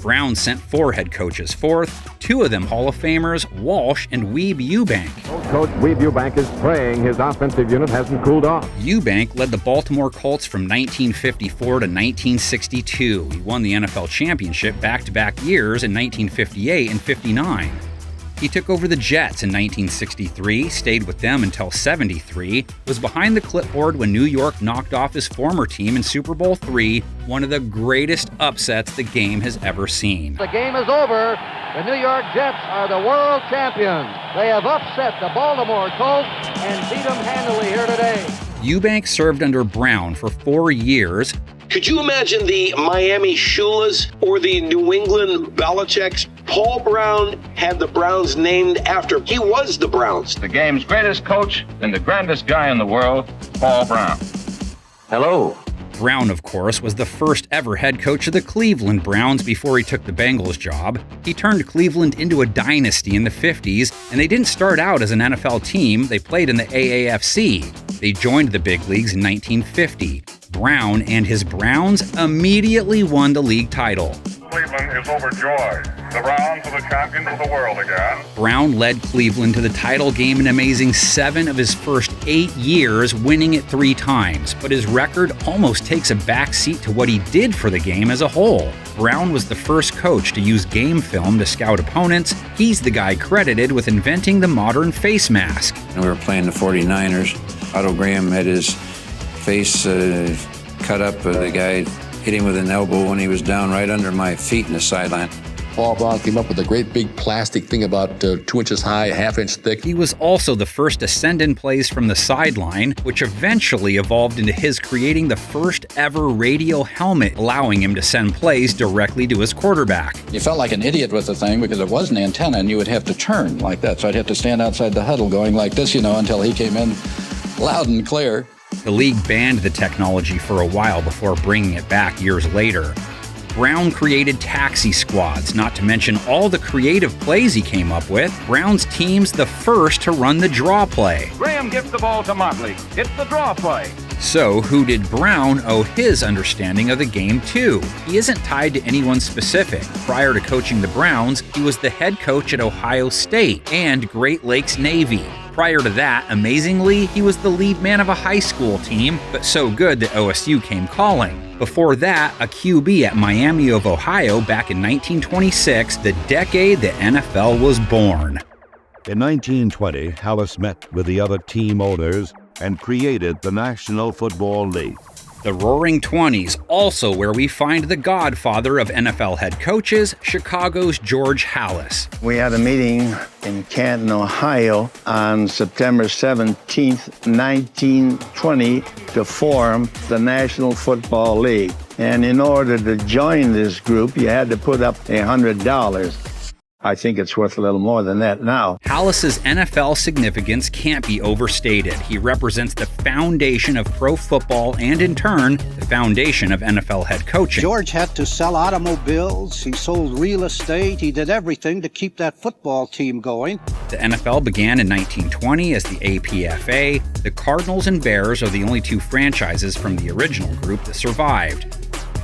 Brown sent 4 head coaches forth, 2 of them Hall of Famers, Walsh and Weeb Eubank. Coach Weeb Eubank is praying his offensive unit hasn't cooled off. Eubank led the Baltimore Colts from 1954 to 1962. He won the NFL championship back-to-back years in 1958 and 59. He took over the Jets in 1963, stayed with them until 73, was behind the clipboard when New York knocked off his former team in Super Bowl III, one of the greatest upsets the game has ever seen. The game is over. The New York Jets are the world champions. They have upset the Baltimore Colts and beat them handily here today. Eubank served under Brown for 4 years. Could you imagine the Miami Shulas or the New England Belichicks? Paul Brown had the Browns named after him. He was the Browns. The game's greatest coach and the grandest guy in the world, Paul Brown. Hello. Brown, of course, was the first ever head coach of the Cleveland Browns before he took the Bengals job. He turned Cleveland into a dynasty in the 50s, and they didn't start out as an NFL team. They played in the AAFC. They joined the big leagues in 1950. Brown and his Browns immediately won the league title. Cleveland is overjoyed. The Browns are the champions of the world again. Brown led Cleveland to the title game an amazing 7 of his first 8 years, winning it 3 times. But his record almost takes a backseat to what he did for the game as a whole. Brown was the first coach to use game film to scout opponents. He's the guy credited with inventing the modern face mask. We were playing the 49ers. Otto Graham had his face cut up. The guy hit him with an elbow when he was down right under my feet in the sideline. Paul Brown came up with a great big plastic thing about 2 inches high, 1/2 inch thick. He was also the first to send in plays from the sideline, which eventually evolved into his creating the first ever radio helmet, allowing him to send plays directly to his quarterback. You felt like an idiot with the thing because it was an antenna and you would have to turn like that. So I'd have to stand outside the huddle going like this, until he came in loud and clear. The league banned the technology for a while before bringing it back years later. Brown created taxi squads, not to mention all the creative plays he came up with. Brown's team's the first to run the draw play. Graham gives the ball to Motley. It's the draw play. So who did Brown owe his understanding of the game to? He isn't tied to anyone specific. Prior to coaching the Browns, he was the head coach at Ohio State and Great Lakes Navy. Prior to that, amazingly, he was the lead man of a high school team, but so good that OSU came calling. Before that, a QB at Miami of Ohio back in 1926, the decade the NFL was born. In 1920, Hallis met with the other team owners and created the National Football League. The Roaring '20s, also where we find the godfather of NFL head coaches, Chicago's George Hallis. We had a meeting in Canton, Ohio on September 17th, 1920 to form the National Football League. And in order to join this group, you had to put up $100. I think it's worth a little more than that now. Halas's NFL significance can't be overstated. He represents the foundation of pro football and, in turn, the foundation of NFL head coaching. George had to sell automobiles, he sold real estate, he did everything to keep that football team going. The NFL began in 1920 as the APFA. The Cardinals and Bears are the only two franchises from the original group that survived.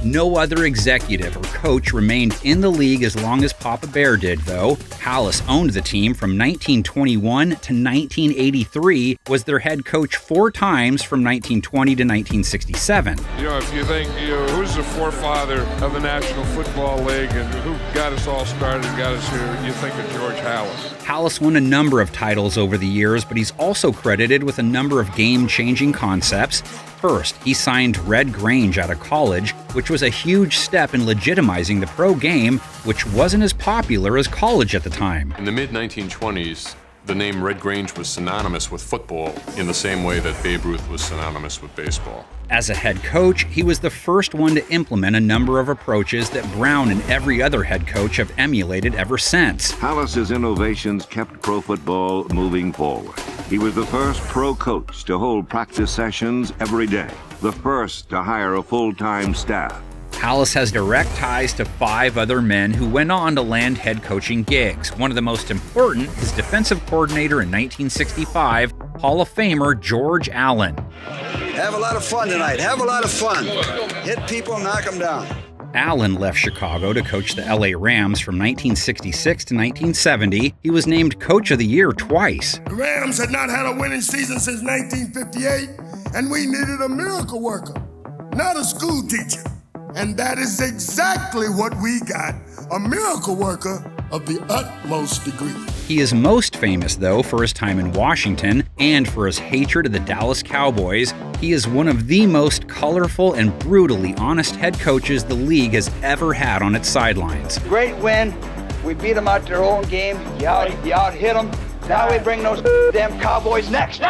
No other executive or coach remained in the league as long as Papa Bear did, though. Halas owned the team from 1921 to 1983, was their head coach 4 times from 1920 to 1967. You know, if you think, who's the forefather of the National Football League and who got us all started and got us here, you think of George Halas. Halas won a number of titles over the years, but he's also credited with a number of game-changing concepts. First, he signed Red Grange out of college, which was a huge step in legitimizing the pro game, which wasn't as popular as college at the time. In the mid-1920s, the name Red Grange was synonymous with football in the same way that Babe Ruth was synonymous with baseball. As a head coach, he was the first one to implement a number of approaches that Brown and every other head coach have emulated ever since. Halas's innovations kept pro football moving forward. He was the first pro coach to hold practice sessions every day, the first to hire a full-time staff. Halas has direct ties to 5 other men who went on to land head coaching gigs. One of the most important is defensive coordinator in 1965, Hall of Famer George Allen. Have a lot of fun tonight. Have a lot of fun. Hit people, knock them down. Allen left Chicago to coach the LA Rams from 1966 to 1970. He was named Coach of the Year twice. The Rams had not had a winning season since 1958, and we needed a miracle worker, not a school teacher. And that is exactly what we got, a miracle worker of the utmost degree. He is most famous, though, for his time in Washington and for his hatred of the Dallas Cowboys. He is one of the most colorful and brutally honest head coaches the league has ever had on its sidelines. Great win. We beat them out their own game. You out hit them. Now we bring those damn Cowboys next.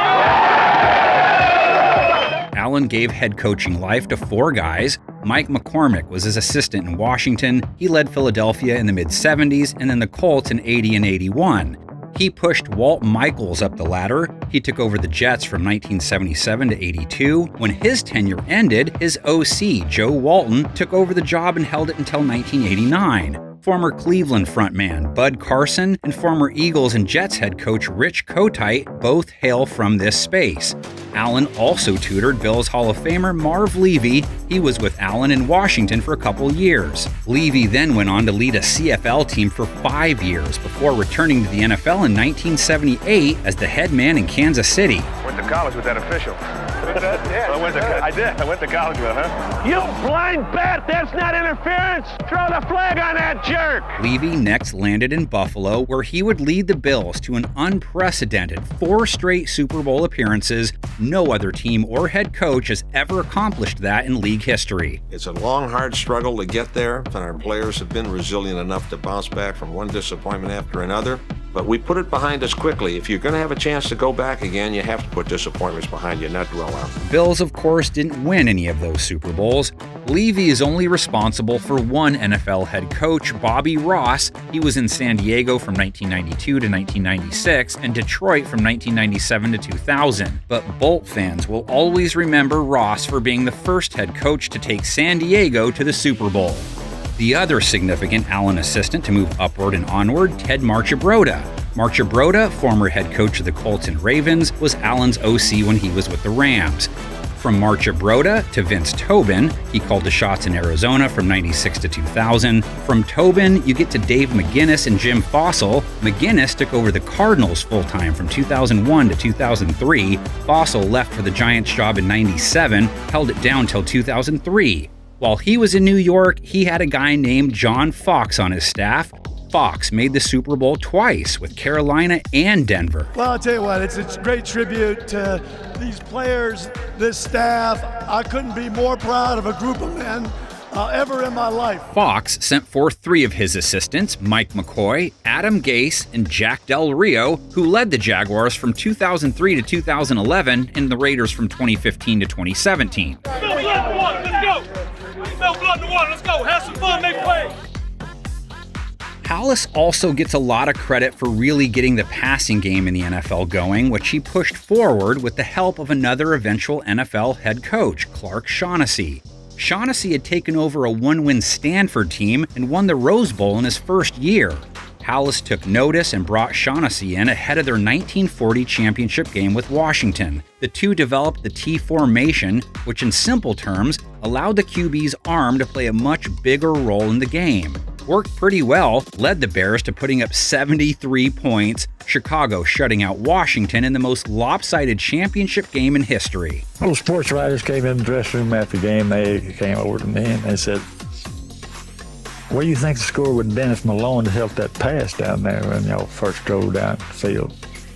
Allen gave head coaching life to 4 guys. Mike McCormick was his assistant in Washington. He led Philadelphia in the mid-70s and then the Colts in 80 and 81. He pushed Walt Michaels up the ladder. He took over the Jets from 1977 to 82. When his tenure ended, his OC, Joe Walton, took over the job and held it until 1989. Former Cleveland frontman Bud Carson and former Eagles and Jets head coach Rich Kotite both hail from this space. Allen also tutored Bills Hall of Famer Marv Levy. He was with Allen in Washington for a couple years. Levy then went on to lead a CFL team for 5 years before returning to the NFL in 1978 as the head man in Kansas City. Went to college with that official. Yeah, I did. I went to college with him, huh? You blind bat! That's not interference! Throw the flag on that jerk! Levy next landed in Buffalo, where he would lead the Bills to an unprecedented 4 straight Super Bowl appearances. No other team or head coach has ever accomplished that in league history. It's a long, hard struggle to get there, and our players have been resilient enough to bounce back from one disappointment after another. But we put it behind us quickly. If you're going to have a chance to go back again, you have to put disappointments behind you, not dwell on them. Bills, of course, didn't win any of those Super Bowls. Levy is only responsible for one NFL head coach, Bobby Ross. He was in San Diego from 1992 to 1996 and Detroit from 1997 to 2000. But Bolt fans will always remember Ross for being the first head coach to take San Diego to the Super Bowl. The other significant Allen assistant to move upward and onward, Ted Marchibroda. Marchibroda, former head coach of the Colts and Ravens, was Allen's OC when he was with the Rams. From Marchibroda to Vince Tobin, he called the shots in Arizona from 96 to 2000. From Tobin, you get to Dave McGinnis and Jim Fossil. McGinnis took over the Cardinals full-time from 2001 to 2003. Fossil left for the Giants job in 97, held it down till 2003. While he was in New York, he had a guy named John Fox on his staff. Fox made the Super Bowl twice with Carolina and Denver. Well, I'll tell you what, it's a great tribute to these players, this staff. I couldn't be more proud of a group of men ever in my life. Fox sent forth 3 of his assistants, Mike McCoy, Adam Gase, and Jack Del Rio, who led the Jaguars from 2003 to 2011 and the Raiders from 2015 to 2017. Smell blood in the water, let's go! Smell blood in the water, let's go! Have some fun, make plays! Halas also gets a lot of credit for really getting the passing game in the NFL going, which he pushed forward with the help of another eventual NFL head coach, Clark Shaughnessy. Shaughnessy had taken over a one-win Stanford team and won the Rose Bowl in his first year. Halas took notice and brought Shaughnessy in ahead of their 1940 championship game with Washington. The two developed the T formation, which in simple terms allowed the QB's arm to play a much bigger role in the game. Worked pretty well, led the Bears to putting up 73 points, Chicago shutting out Washington in the most lopsided championship game in history. All the sports writers came in the dressing room after the game. They came over to me and they said, "What do you think the score would have been if Malone had helped that pass down there when y'all first drove down the field?"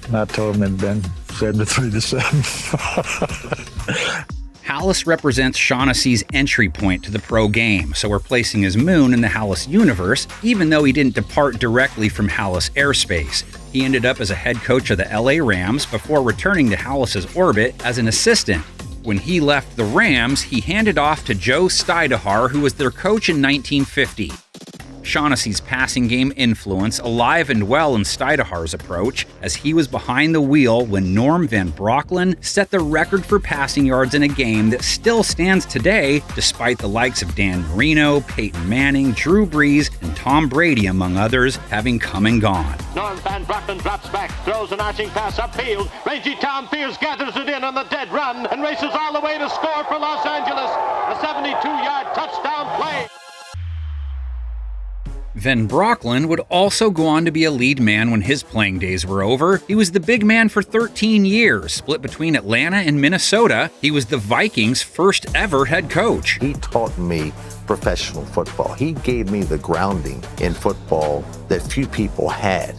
And I told them it had been 73-7. Halas represents Shaughnessy's entry point to the pro game, so we're placing his moon in the Halas universe, even though he didn't depart directly from Halas airspace. He ended up as a head coach of the LA Rams before returning to Halas's orbit as an assistant. When he left the Rams, he handed off to Joe Stidehar, who was their coach in 1950. Shaughnessy's passing game influence alive and well in Stidehar's approach, as he was behind the wheel when Norm Van Brocklin set the record for passing yards in a game that still stands today, despite the likes of Dan Marino, Peyton Manning, Drew Brees, and Tom Brady, among others, having come and gone. Norm Van Brocklin drops back, throws an arching pass upfield. Rangy Tom Fears gathers it in on the dead run and races all the way to score for Los Angeles. A 72-yard touchdown play. Van Brocklin would also go on to be a lead man when his playing days were over. He was the big man for 13 years, split between Atlanta and Minnesota. He was the Vikings' first ever head coach. He taught me professional football. He gave me the grounding in football that few people had.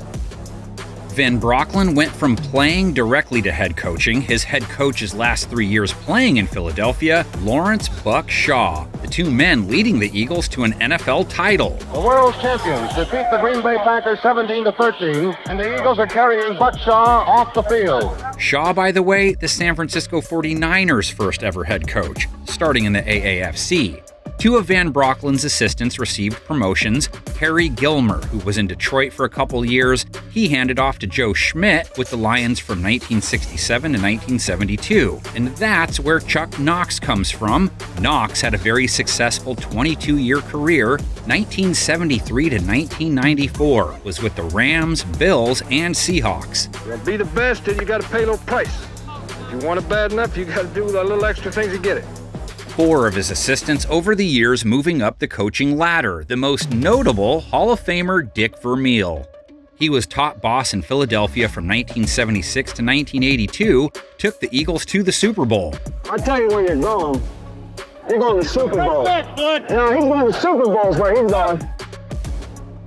Van Brocklin went from playing directly to head coaching, his head coach's last 3 years playing in Philadelphia, Lawrence Buck Shaw, the two men leading the Eagles to an NFL title. The world champions defeat the Green Bay Packers 17-13, and the Eagles are carrying Buck Shaw off the field. Shaw, by the way, the San Francisco 49ers' first ever head coach, starting in the AAFC. Two of Van Brocklin's assistants received promotions. Harry Gilmer, who was in Detroit for a couple years, he handed off to Joe Schmidt with the Lions from 1967 to 1972. And that's where Chuck Knox comes from. Knox had a very successful 22-year career. 1973 to 1994 was with the Rams, Bills, and Seahawks. You'll be the best and you got to pay a little price. If you want it bad enough, you got to do the little extra things to get it. 4 of his assistants over the years moving up the coaching ladder, the most notable Hall of Famer Dick Vermeil. He was top boss in Philadelphia from 1976 to 1982, took the Eagles to the Super Bowl. I'll tell you where you're going. You're going to the Super Bowl. No, he's going to the Super Bowl is where he's going.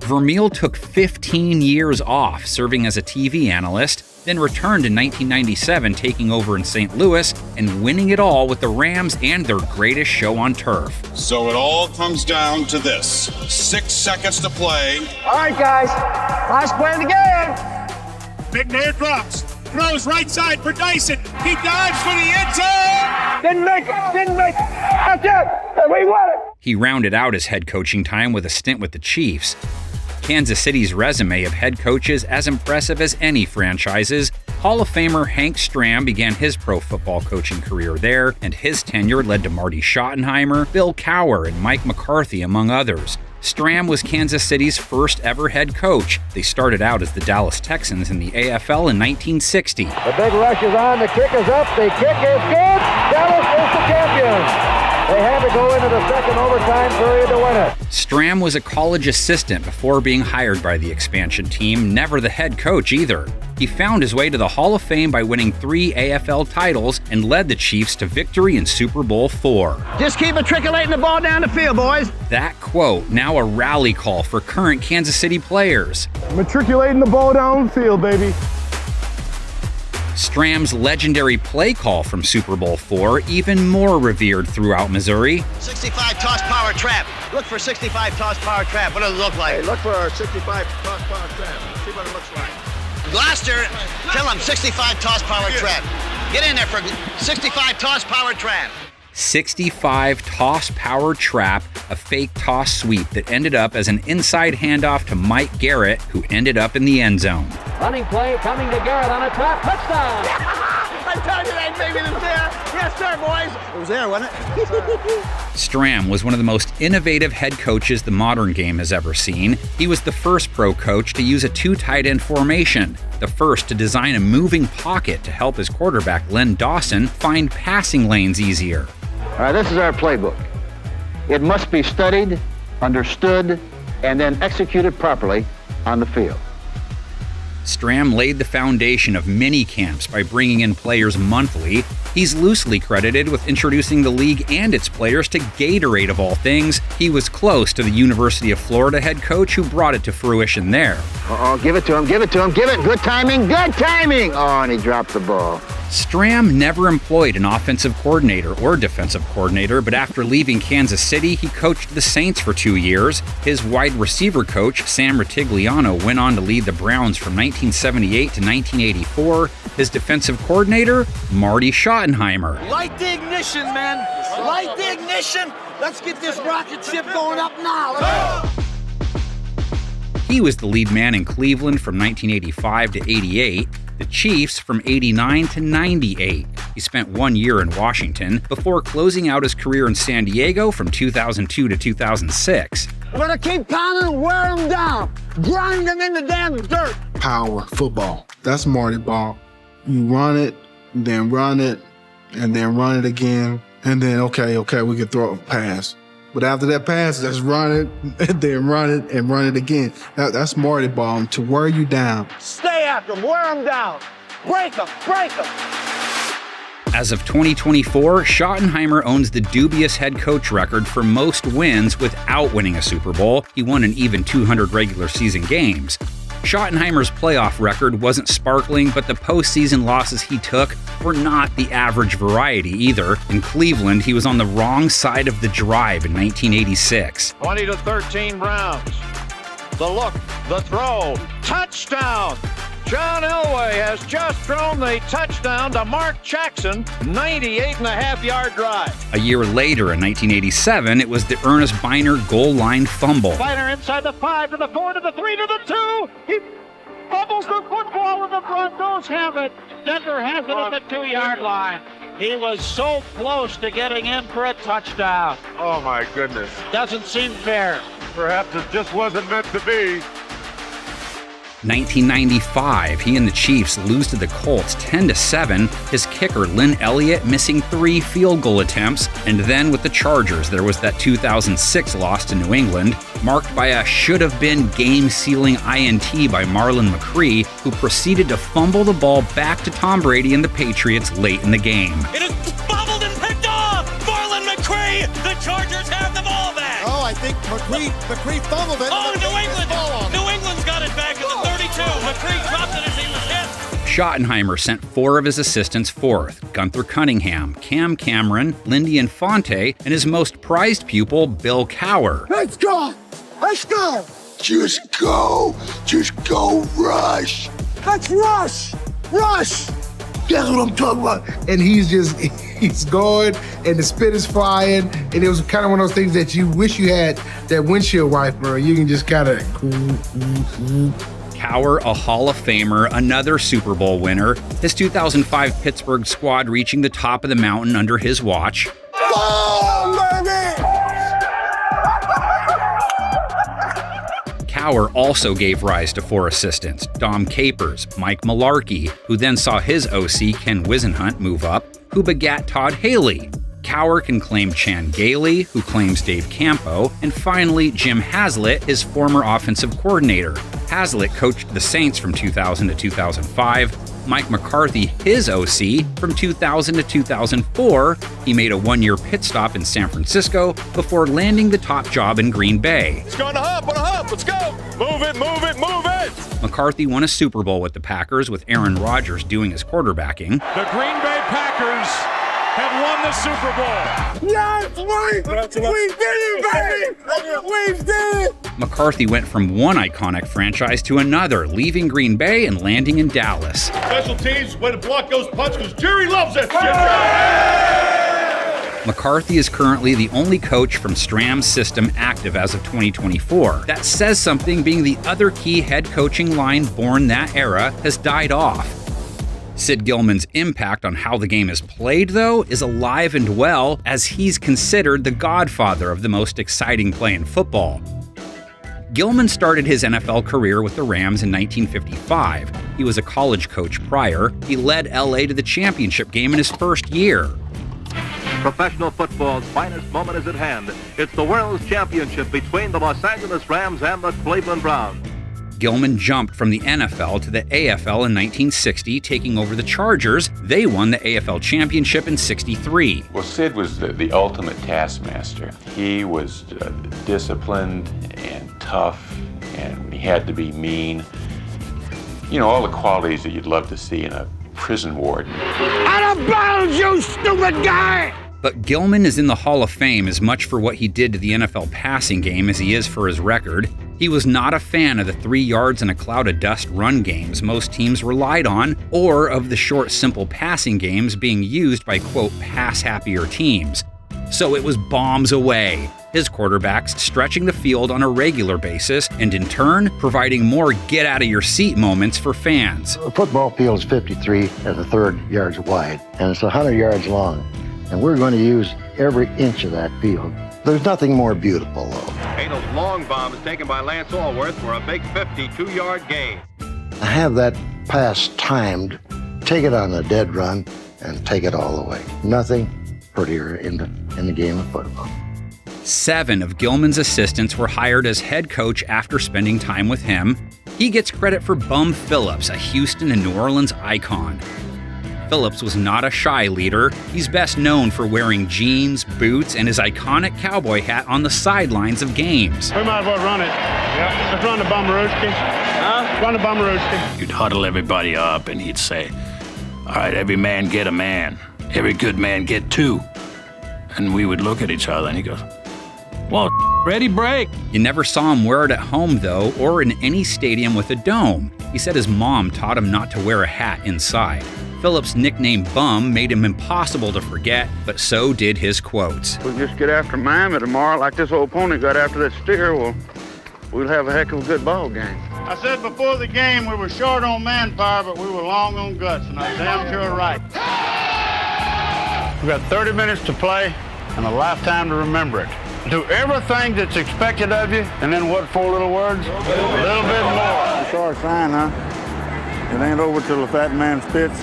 Vermeil took 15 years off serving as a TV analyst, then returned in 1997, taking over in St. Louis and winning it all with the Rams and their greatest show on turf. So it all comes down to this. 6 seconds to play. All right, guys. Last play of the game. McNair drops. Throws right side for Dyson. He dives for the end zone. Didn't make it. That's it. We won it. He rounded out his head coaching time with a stint with the Chiefs. Kansas City's resume of head coaches as impressive as any franchise's. Hall of Famer Hank Stram began his pro football coaching career there, and his tenure led to Marty Schottenheimer, Bill Cowher, and Mike McCarthy, among others. Stram was Kansas City's first ever head coach. They started out as the Dallas Texans in the AFL in 1960. The big rush is on, the kick is up, the kick is good. Dallas is the champions. They had to go into the second overtime period to win it. Stram was a college assistant before being hired by the expansion team, never the head coach either. He found his way to the Hall of Fame by winning 3 AFL titles and led the Chiefs to victory in Super Bowl IV. Just keep matriculating the ball down the field, boys. That quote, now a rally call for current Kansas City players. Matriculating the ball down the field, baby. Stram's legendary play call from Super Bowl IV, even more revered throughout Missouri. 65 toss power trap. Look for 65 toss power trap. What does it look like? Hey, look for a 65 toss power trap. See what it looks like. Gloucester, tell him 65 toss power trap. Get in there for 65 toss power trap. 65 toss power trap, a fake toss sweep that ended up as an inside handoff to Mike Garrett, who ended up in the end zone. Running play coming to Garrett on a trap. Touchdown! I told you that baby was there. Yes, sir, boys. It was there, wasn't it? Stram was one of the most innovative head coaches the modern game has ever seen. He was the first pro coach to use a 2 tight end formation, the first to design a moving pocket to help his quarterback, Len Dawson, find passing lanes easier. All right, this is our playbook. It must be studied, understood, and then executed properly on the field. Stram laid the foundation of mini camps by bringing in players monthly. He's loosely credited with introducing the league and its players to Gatorade of all things. He was close to the University of Florida head coach who brought it to fruition there. Uh-oh, give it to him, give it to him, give it. Good timing, good timing. Oh, and he dropped the ball. Stram never employed an offensive coordinator or defensive coordinator, but after leaving Kansas City, he coached the Saints for 2 years. His wide receiver coach, Sam Ratigliano, went on to lead the Browns from 1978 to 1984. His defensive coordinator, Marty Schottenheimer. Light the ignition, man. Light the ignition. Let's get this rocket ship going up now. He was the lead man in Cleveland from 1985 to 88. The Chiefs from 89 to 98. He spent 1 year in Washington before closing out his career in San Diego from 2002 to 2006. We're gonna keep pounding and wear them down. Grind them in the damn dirt. Power football. That's Marty ball. You run it, then run it, and then run it again. And then, okay, we can throw a pass. But after that pass, let's run it, and then run it, and run it again. That's Marty ball, to wear you down. Stay after them, wear them down. Break them, break them. As of 2024, Schottenheimer owns the dubious head coach record for most wins without winning a Super Bowl. He won an even 200 regular season games. Schottenheimer's playoff record wasn't sparkling, but the postseason losses he took were not the average variety either. In Cleveland, he was on the wrong side of the drive in 1986. 20-13 Browns. The look, the throw, touchdown! John Elway has just thrown the touchdown to Mark Jackson, 98.5-yard drive. A year later, in 1987, it was the Ernest Biner goal line fumble. Biner inside the 5 to the 4 to the 3 to the 2. He fumbles the football and the Broncos have it. Denver has it at the 2-yard line. He was so close to getting in for a touchdown. Oh, my goodness. Doesn't seem fair. Perhaps it just wasn't meant to be. 1995, he and the Chiefs lose to the Colts 10-7, his kicker Lynn Elliott missing 3 field goal attempts, and then with the Chargers there was that 2006 loss to New England, marked by a should-have-been game-sealing INT by Marlon McCree, who proceeded to fumble the ball back to Tom Brady and the Patriots late in the game. It is bobbled and picked off! Marlon McCree! The Chargers have the ball back! Oh, I think McCree fumbled it. Oh, New England! New England's got it back at the 32. McCree dropped it as he was hit. Schottenheimer sent 4 of his assistants forth: Gunther Cunningham, Cam Cameron, Lindy Infante, and his most prized pupil, Bill Cowher. Let's go! Let's go! Just go! Just go rush! Let's rush! Rush! That's what I'm talking about. And he's going, and the spit is flying, and it was kind of one of those things that you wish you had that windshield wiper. You can just kind of. Cowher, a Hall of Famer, another Super Bowl winner, his 2005 Pittsburgh squad reaching the top of the mountain under his watch. Oh, baby! Cowher also gave rise to 4 assistants: Dom Capers, Mike Malarkey, who then saw his OC Ken Wisenhunt move up, who begat Todd Haley. Cowher can claim Chan Gailey, who claims Dave Campo, and finally Jim Haslett, his former offensive coordinator. Haslett coached the Saints from 2000 to 2005. Mike McCarthy, his OC, from 2000 to 2004. He made a 1-year pit stop in San Francisco before landing the top job in Green Bay. It's going to hop, on a hop, let's go! Move it, move it, move it! McCarthy won a Super Bowl with the Packers, with Aaron Rodgers doing his quarterbacking. The Green Bay Packers have won the Super Bowl. Yes, we did it, baby! We did it! McCarthy went from one iconic franchise to another, leaving Green Bay and landing in Dallas. Special teams, when the block goes punch, because Jerry loves it. McCarthy is currently the only coach from Stram's system active as of 2024. That says something, being the other key head coaching line born that era has died off. Sid Gilman's impact on how the game is played, though, is alive and well, as he's considered the godfather of the most exciting play in football. Gilman started his NFL career with the Rams in 1955. He was a college coach prior. He led LA to the championship game in his first year. Professional football's finest moment is at hand. It's the World Championship between the Los Angeles Rams and the Cleveland Browns. Gilman jumped from the NFL to the AFL in 1960, taking over the Chargers. They won the AFL championship in '63. Well, Sid was the ultimate taskmaster. He was disciplined and tough, and he had to be mean. You know, all the qualities that you'd love to see in a prison warden. Out of bounds, you stupid guy! But Gilman is in the Hall of Fame as much for what he did to the NFL passing game as he is for his record. He was not a fan of the 3 yards and a cloud of dust run games most teams relied on, or of the short, simple passing games being used by, quote, pass-happier teams. So it was bombs away, his quarterbacks stretching the field on a regular basis, and in turn, providing more get-out-of-your-seat moments for fans. A football field is 53 1/3 yards wide, and it's 100 yards long. And we're going to use every inch of that field. There's nothing more beautiful, though. Ato's long bomb is taken by Lance Allworth for a big 52-yard gain. I have that pass timed, take it on a dead run, and take it all the way. Nothing prettier in the game of football. 7 of Gilman's assistants were hired as head coach after spending time with him. He gets credit for Bum Phillips, a Houston and New Orleans icon. Phillips was not a shy leader. He's best known for wearing jeans, boots, and his iconic cowboy hat on the sidelines of games. We might as well run it. Yep. Let's run the Bummerooski. Huh? Run the Bummerooski. You'd huddle everybody up and he'd say, all right, every man get a man. Every good man get 2. And we would look at each other and he goes, well, ready, break. You never saw him wear it at home, though, or in any stadium with a dome. He said his mom taught him not to wear a hat inside. Phillips' nickname Bum made him impossible to forget, but so did his quotes. We'll just get after Miami tomorrow like this old pony got after that steer. Well, we'll have a heck of a good ball game. I said before the game we were short on manpower, but we were long on guts, and I'm damn sure right. We've got 30 minutes to play and a lifetime to remember it. Do everything that's expected of you, and then what 4 little words? A little bit more. A short sign, huh? It ain't over till the fat man spits.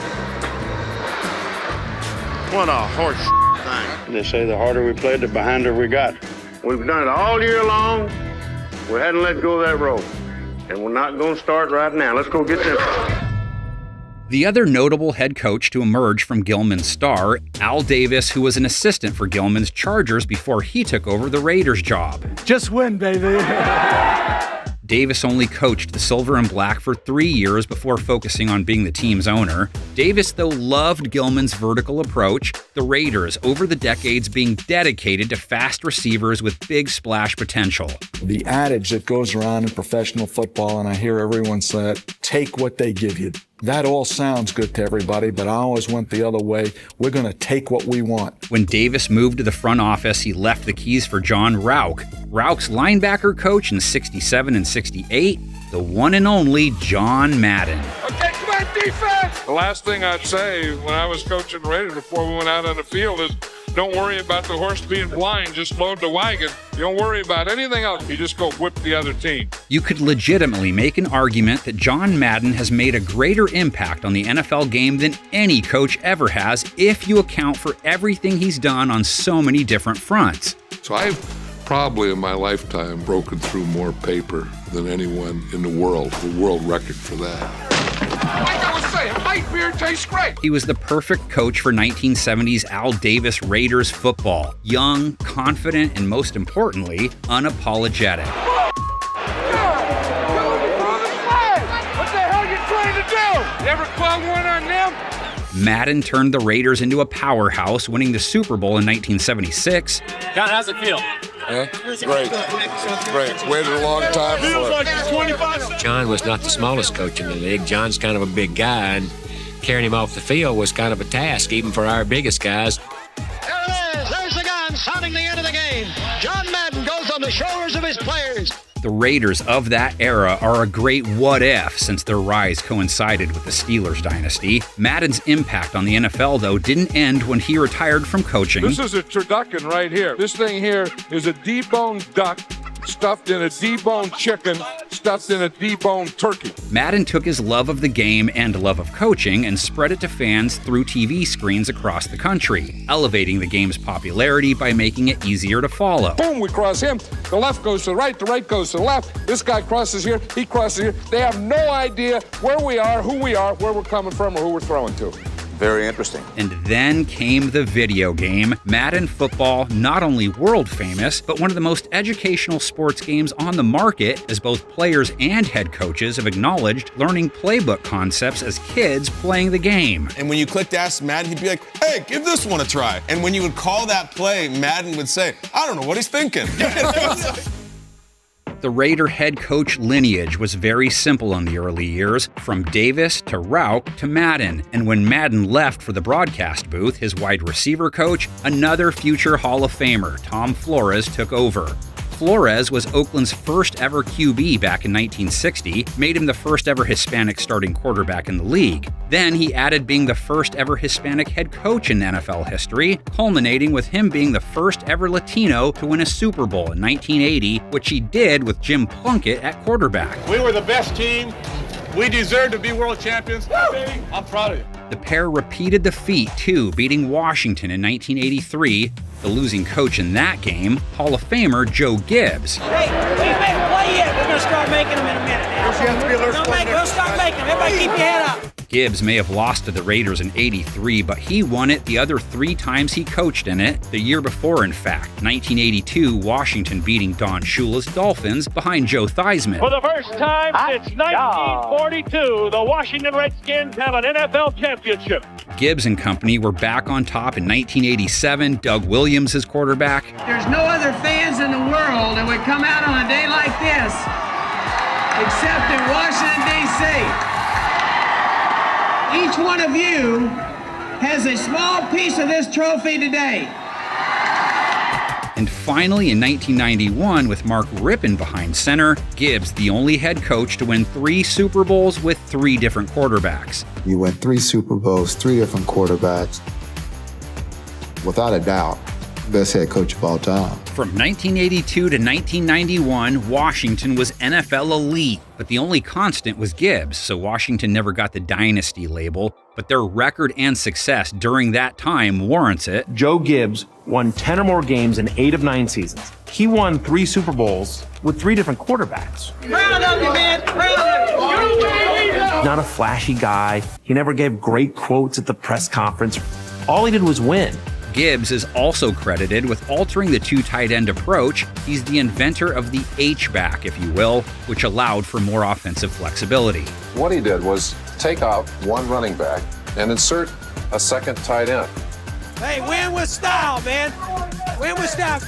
What a horse thing. They say the harder we played, the behinder we got. We've done it all year long. We hadn't let go of that rope. And we're not going to start right now. Let's go get them. The other notable head coach to emerge from Gilman's star, Al Davis, who was an assistant for Gilman's Chargers before he took over the Raiders job. Just win, baby. Davis only coached the Silver and Black for 3 years before focusing on being the team's owner. Davis, though, loved Gilman's vertical approach, the Raiders over the decades being dedicated to fast receivers with big splash potential. The adage that goes around in professional football, and I hear everyone say it, take what they give you. That all sounds good to everybody, but I always went the other way. We're going to take what we want. When Davis moved to the front office, he left the keys for John Rauch. Rauch's linebacker coach in '67 and '68, the one and only John Madden. Okay, come on, defense! The last thing I'd say when I was coaching the Raiders before we went out on the field is, don't worry about the horse being blind, just load the wagon. You don't worry about anything else. You just go whip the other team. You could legitimately make an argument that John Madden has made a greater impact on the NFL game than any coach ever has, if you account for everything he's done on so many different fronts. So I've probably in my lifetime broken through more paper than anyone in the world record for that. Like I was saying, light beer tastes great. He was the perfect coach for 1970s Al Davis Raiders football. Young, confident, and most importantly, unapologetic. What the hell you trying to do? You ever call one on them? Madden turned the Raiders into a powerhouse, winning the Super Bowl in 1976. John, how's it feel? Great. Waited a long time for it. John was not the smallest coach in the league. John's kind of a big guy, and carrying him off the field was kind of a task, even for our biggest guys. There's the shoulders of his players. The Raiders of that era are a great what-if since their rise coincided with the Steelers dynasty. Madden's impact on the NFL, though, didn't end when he retired from coaching. This is a turducken right here. This thing here is a deboned duck stuffed in a deboned chicken, stuffed in a deboned turkey. Madden took his love of the game and love of coaching and spread it to fans through TV screens across the country, elevating the game's popularity by making it easier to follow. Boom, we cross him. The left goes to the right goes to the left. This guy crosses here, he crosses here. They have no idea where we are, who we are, where we're coming from, or who we're throwing to. Very interesting. And then came the video game, Madden Football, not only world famous, but one of the most educational sports games on the market, as both players and head coaches have acknowledged learning playbook concepts as kids playing the game. And when you clicked Ask Madden, he'd be like, hey, give this one a try. And when you would call that play, Madden would say, I don't know what he's thinking. The Raider head coach lineage was very simple in the early years, from Davis to Rauch to Madden. And when Madden left for the broadcast booth, his wide receiver coach, another future Hall of Famer, Tom Flores, took over. Flores was Oakland's first ever QB back in 1960, made him the first ever Hispanic starting quarterback in the league. Then he added being the first ever Hispanic head coach in NFL history, culminating with him being the first ever Latino to win a Super Bowl in 1980, which he did with Jim Plunkett at quarterback. We were the best team. We deserve to be world champions. Baby, I'm proud of you. The pair repeated the feat, too, beating Washington in 1983. The losing coach in that game, Hall of Famer Joe Gibbs. Hey, we ain't made a play yet. We're going to start making them in a minute now. We'll start making them. Everybody keep your head up. Gibbs may have lost to the Raiders in '83, but he won it the other 3 times he coached in it. The year before, in fact, 1982, Washington beating Don Shula's Dolphins behind Joe Theismann. For the first time since 1942, the Washington Redskins have an NFL championship. Gibbs and company were back on top in 1987, Doug Williams as quarterback. There's no other fans in the world that would come out on a day like this, except in Washington, D.C. Each one of you has a small piece of this trophy today. And finally, in 1991, with Mark Rippon behind center, Gibbs, the only head coach to win 3 Super Bowls with 3 different quarterbacks. You win 3 Super Bowls, 3 different quarterbacks. Without a doubt, best head coach of all time. From 1982 to 1991, Washington was NFL elite, but the only constant was Gibbs, so Washington never got the dynasty label, but their record and success during that time warrants it. Joe Gibbs won 10 or more games in 8 of 9 seasons. He won 3 Super Bowls with 3 different quarterbacks. Proud of you, man. Proud of you. Not a flashy guy. He never gave great quotes at the press conference. All he did was win. Gibbs is also credited with altering the 2 tight end approach. He's the inventor of the H-back, if you will, which allowed for more offensive flexibility. What he did was take out 1 running back and insert a 2nd tight end. Hey, win with style, man. Win with style.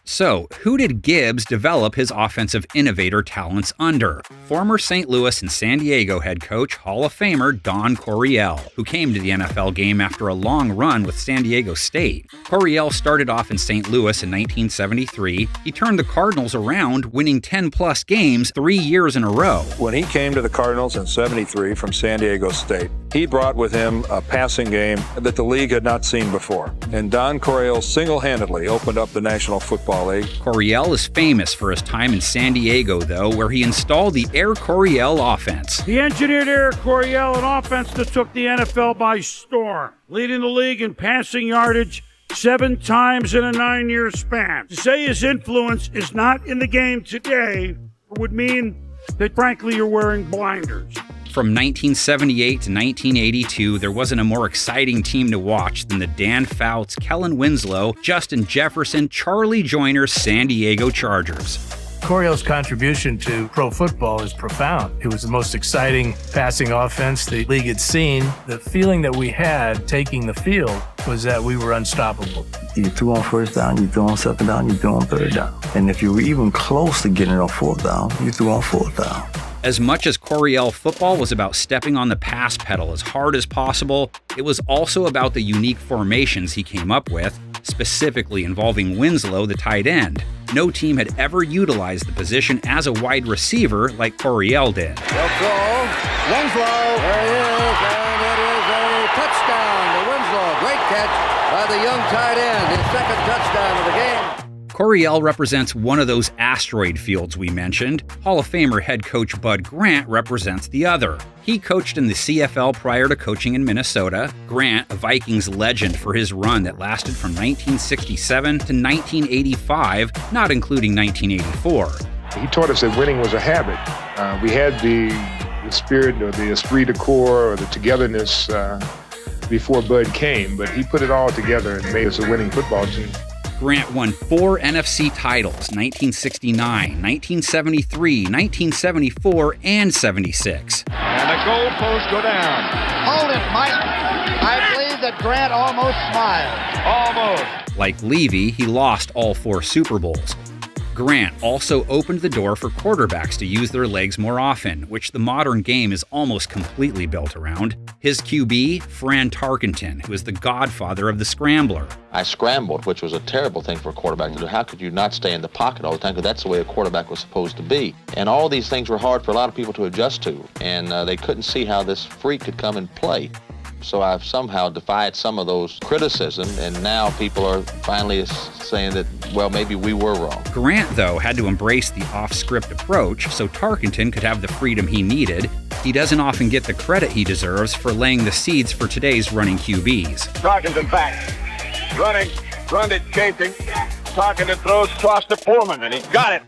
So, who did Gibbs develop his offensive innovator talents under? Former St. Louis and San Diego head coach, Hall of Famer Don Coryell, who came to the NFL game after a long run with San Diego State. Coryell started off in St. Louis in 1973. He turned the Cardinals around, winning 10-plus games 3 years in a row. When he came to the Cardinals in '73 from San Diego State, he brought with him a passing game that the league had not seen before. And Don Coryell single-handedly opened up the National Football League. Coryell is famous for his time in San Diego, though, where he installed the Air Coryell offense. He engineered Air Coryell, an offense that took the NFL by storm, leading the league in passing yardage 7 times in a 9-year span. To say his influence is not in the game today would mean that, frankly, you're wearing blinders. From 1978 to 1982, there wasn't a more exciting team to watch than the Dan Fouts, Kellen Winslow, Justin Jefferson, Charlie Joyner San Diego Chargers. Coryell's contribution to pro football is profound. It was the most exciting passing offense the league had seen. The feeling that we had taking the field was that we were unstoppable. You threw on 1st down, you threw on 2nd down, you threw on 3rd down. And if you were even close to getting on 4th down, you threw on 4th down. As much as Coryell football was about stepping on the pass pedal as hard as possible, it was also about the unique formations he came up with. specifically involving Winslow, the tight end. No team had ever utilized the position as a wide receiver like Coryell did. They'll throw. Winslow. There he is, and it is a touchdown to Winslow. Great catch by the young tight end. His second touchdown of the game. Coryell represents one of those asteroid fields we mentioned. Hall of Famer head coach Bud Grant represents the other. He coached in the CFL prior to coaching in Minnesota. Grant, a Vikings legend for his run that lasted from 1967 to 1985, not including 1984. He taught us that winning was a habit. We had the spirit or the esprit de corps or the togetherness before Bud came, but he put it all together and made us a winning football team. Grant won 4 NFC titles, 1969, 1973, 1974, and 76. And the goalposts go down. Hold it, Mike. I believe that Grant almost smiled. Almost. Like Levy, he lost all 4 Super Bowls. Grant also opened the door for quarterbacks to use their legs more often, which the modern game is almost completely built around. His QB, Fran Tarkenton, who is the godfather of the scrambler. I scrambled, which was a terrible thing for a quarterback to do. How could you not stay in the pocket all the time? Because that's the way a quarterback was supposed to be. And all these things were hard for a lot of people to adjust to, and they couldn't see how this freak could come and play. So I've somehow defied some of those criticism, and now people are finally saying that, well, maybe we were wrong. Grant, though, had to embrace the off-script approach so Tarkenton could have the freedom he needed. He doesn't often get the credit he deserves for laying the seeds for today's running QBs. Tarkenton back. Running, run it, chasing. Tarkenton throws toss to Foreman, and he got it.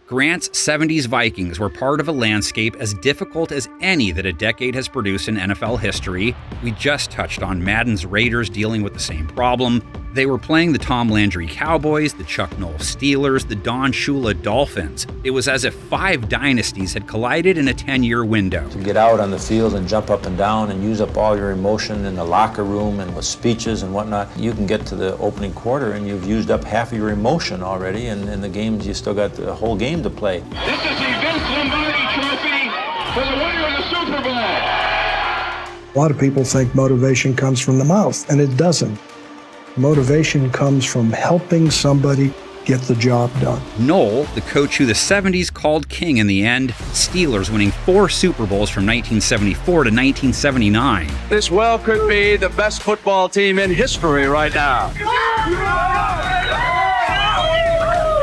Grant's 70s Vikings were part of a landscape as difficult as any that a decade has produced in NFL history. We just touched on Madden's Raiders dealing with the same problem. They were playing the Tom Landry Cowboys, the Chuck Noll Steelers, the Don Shula Dolphins. It was as if 5 dynasties had collided in a 10-year window. To get out on the field and jump up and down and use up all your emotion in the locker room and with speeches and whatnot, you can get to the opening quarter and you've used up half of your emotion already, and in the games you still got the whole game to play. This is the Lombardi Trophy for the winner of the Super Bowl. A lot of people think motivation comes from the mouth, and it doesn't. Motivation comes from helping somebody get the job done. Noll, the coach who the 70s called king in the end, Steelers winning 4 Super Bowls from 1974 to 1979. This well could be the best football team in history right now.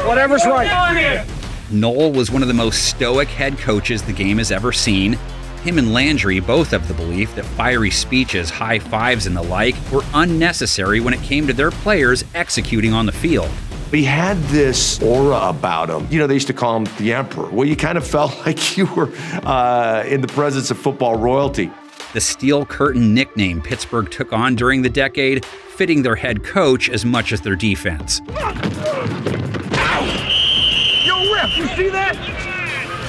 Whatever's right. Noll was one of the most stoic head coaches the game has ever seen. Him and Landry both have the belief that fiery speeches, high fives, and the like were unnecessary when it came to their players executing on the field. He had this aura about him. You know, they used to call him the Emperor. Well, you kind of felt like you were in the presence of football royalty. The Steel Curtain nickname Pittsburgh took on during the decade, fitting their head coach as much as their defense. Ref, you see that?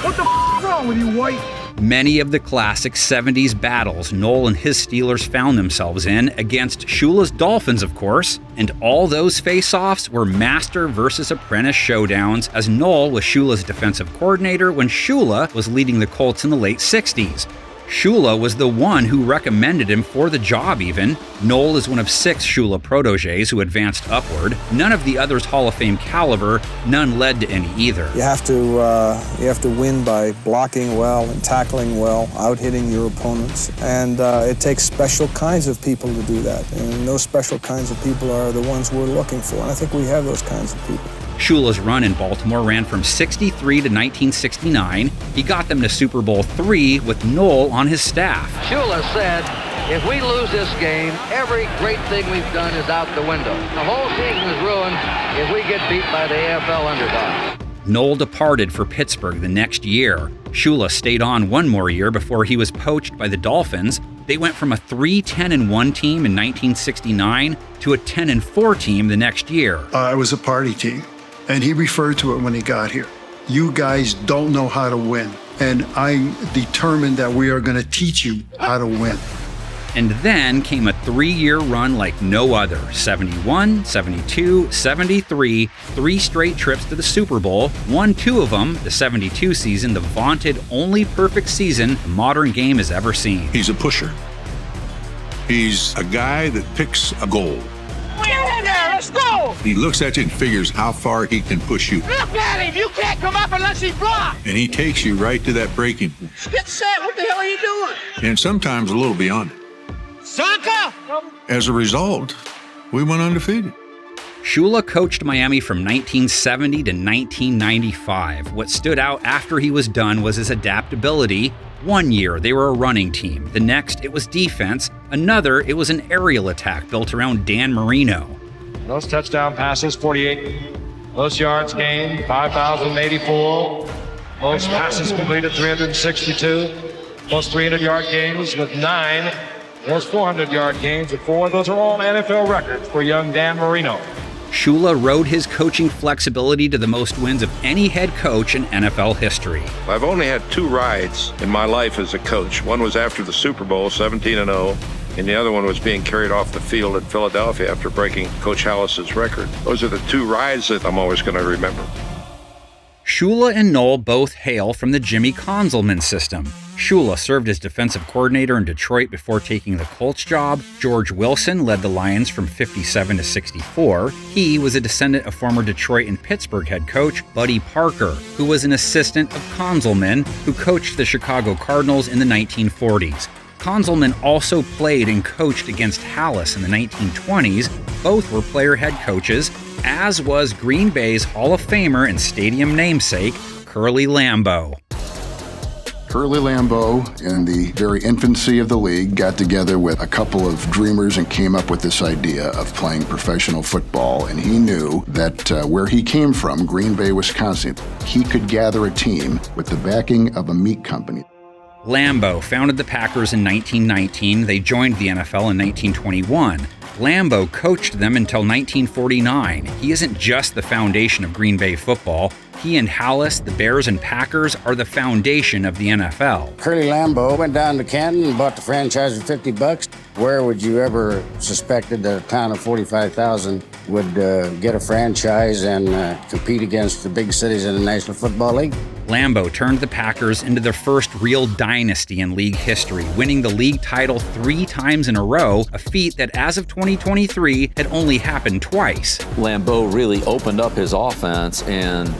What the f*** is wrong with you, White? Many of the classic 70s battles Noll and his Steelers found themselves in against Shula's Dolphins, of course, and all those face-offs were master versus apprentice showdowns, as Noll was Shula's defensive coordinator when Shula was leading the Colts in the late 60s. Shula was the one who recommended him for the job even. Noll is one of 6 Shula proteges who advanced upward. None of the others Hall of Fame caliber, none led to any either. You have to win by blocking well and tackling well, out-hitting your opponents. And it takes special kinds of people to do that. And those special kinds of people are the ones we're looking for. And I think we have those kinds of people. Shula's run in Baltimore ran from 63 to 1969. He got them to Super Bowl III with Noll on his staff. Shula said, if we lose this game, every great thing we've done is out the window. The whole season is ruined if we get beat by the AFL underdog. Noll departed for Pittsburgh the next year. Shula stayed on one more year before he was poached by the Dolphins. They went from a 3-10-1 team in 1969 to a 10-4 team the next year. It was a party team. And he referred to it when he got here. You guys don't know how to win. And I'm determined that we are going to teach you how to win. And then came a 3-year run like no other. 71, 72, 73, 3 straight trips to the Super Bowl, won 2 of them, the 72 season, the vaunted only perfect season the modern game has ever seen. He's a pusher. He's a guy that picks a goal. Get in there! Let's go! He looks at you and figures how far he can push you. Look at him! You can't come up unless he blocks! And he takes you right to that breaking point. Get set! What the hell are you doing? And sometimes a little beyond it. Soccer! As a result, we went undefeated. Shula coached Miami from 1970 to 1995. What stood out after he was done was his adaptability. One year, they were a running team. The next, it was defense. Another, it was an aerial attack built around Dan Marino. Most touchdown passes, 48. Most yards gained, 5,084. Most passes completed, 362. Most 300-yard games with 9. Most 400-yard games with 4. Those are all NFL records for young Dan Marino. Shula rode his coaching flexibility to the most wins of any head coach in NFL history. I've only had 2 rides in my life as a coach. One was after the Super Bowl, 17-0, and the other one was being carried off the field in Philadelphia after breaking Coach Hallis's record. Those are the 2 rides that I'm always going to remember. Shula and Noll both hail from the Jimmy Conzelman system. Shula served as defensive coordinator in Detroit before taking the Colts job. George Wilson led the Lions from 57 to 64. He was a descendant of former Detroit and Pittsburgh head coach Buddy Parker, who was an assistant of Conzelman, who coached the Chicago Cardinals in the 1940s. Conzelman also played and coached against Hallis in the 1920s. Both were player head coaches, as was Green Bay's Hall of Famer and stadium namesake, Curly Lambeau. Curly Lambeau, in the very infancy of the league, got together with a couple of dreamers and came up with this idea of playing professional football. And he knew that where he came from, Green Bay, Wisconsin, he could gather a team with the backing of a meat company. Lambeau founded the Packers in 1919. They joined the NFL in 1921. Lambeau coached them until 1949. He isn't just the foundation of Green Bay football. He and Hallis, the Bears and Packers, are the foundation of the NFL. Curly Lambeau went down to Canton and bought the franchise for $50. Where would you ever suspected that a town of 45,000 would get a franchise and compete against the big cities in the National Football League? Lambeau turned the Packers into their first real dynasty in league history, winning the league title 3 times in a row, a feat that as of 2023 had only happened twice. Lambeau really opened up his offense and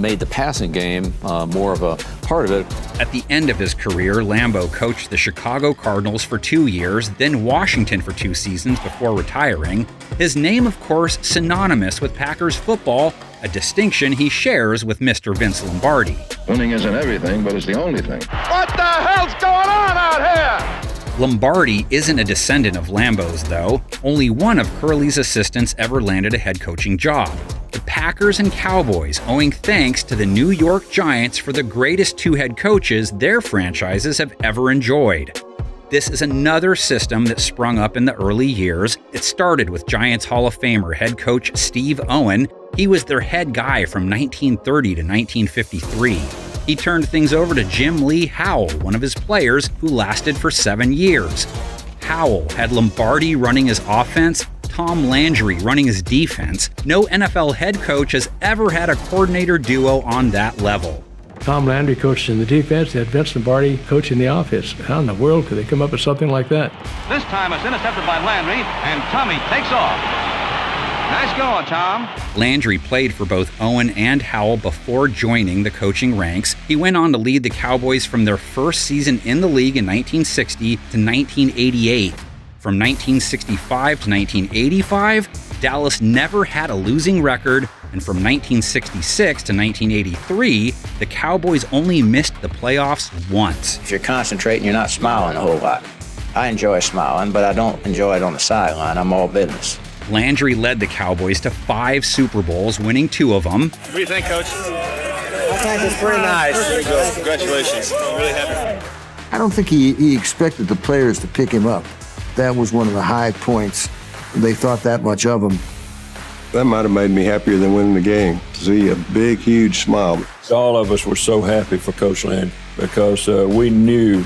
made the passing game more of a part of it. At the end of his career, Lambeau coached the Chicago Cardinals for 2 years, then Washington for 2 seasons before retiring. His name, of course, synonymous with Packers football, a distinction he shares with Mr. Vince Lombardi. Winning isn't everything, but it's the only thing. What the hell's going on out here? Lombardi isn't a descendant of Lambeau's, though. Only one of Curly's assistants ever landed a head coaching job. The Packers and Cowboys owing thanks to the New York Giants for the greatest 2 head coaches their franchises have ever enjoyed. This is another system that sprung up in the early years. It started with Giants Hall of Famer head coach Steve Owen. He was their head guy from 1930 to 1953. He turned things over to Jim Lee Howell, one of his players who lasted for 7 years. Howell had Lombardi running his offense, Tom Landry running his defense. No NFL head coach has ever had a coordinator duo on that level. Tom Landry coached in the defense, had Vince Lombardi coaching the offense. How in the world could they come up with something like that? This time it's intercepted by Landry, and Tommy takes off. Nice going, Tom. Landry played for both Owen and Howell before joining the coaching ranks. He went on to lead the Cowboys from their first season in the league in 1960 to 1988. From 1965 to 1985, Dallas never had a losing record, and from 1966 to 1983, the Cowboys only missed the playoffs once. If you're concentrating, you're not smiling a whole lot. I enjoy smiling, but I don't enjoy it on the sideline. I'm all business. Landry led the Cowboys to 5 Super Bowls, winning 2 of them. What do you think, Coach? I think it's pretty nice. There you go. Congratulations. I'm really happy. I don't think he expected the players to pick him up. That was one of the high points. They thought that much of him. That might have made me happier than winning the game. To see a big, huge smile. All of us were so happy for Coach Landry because we knew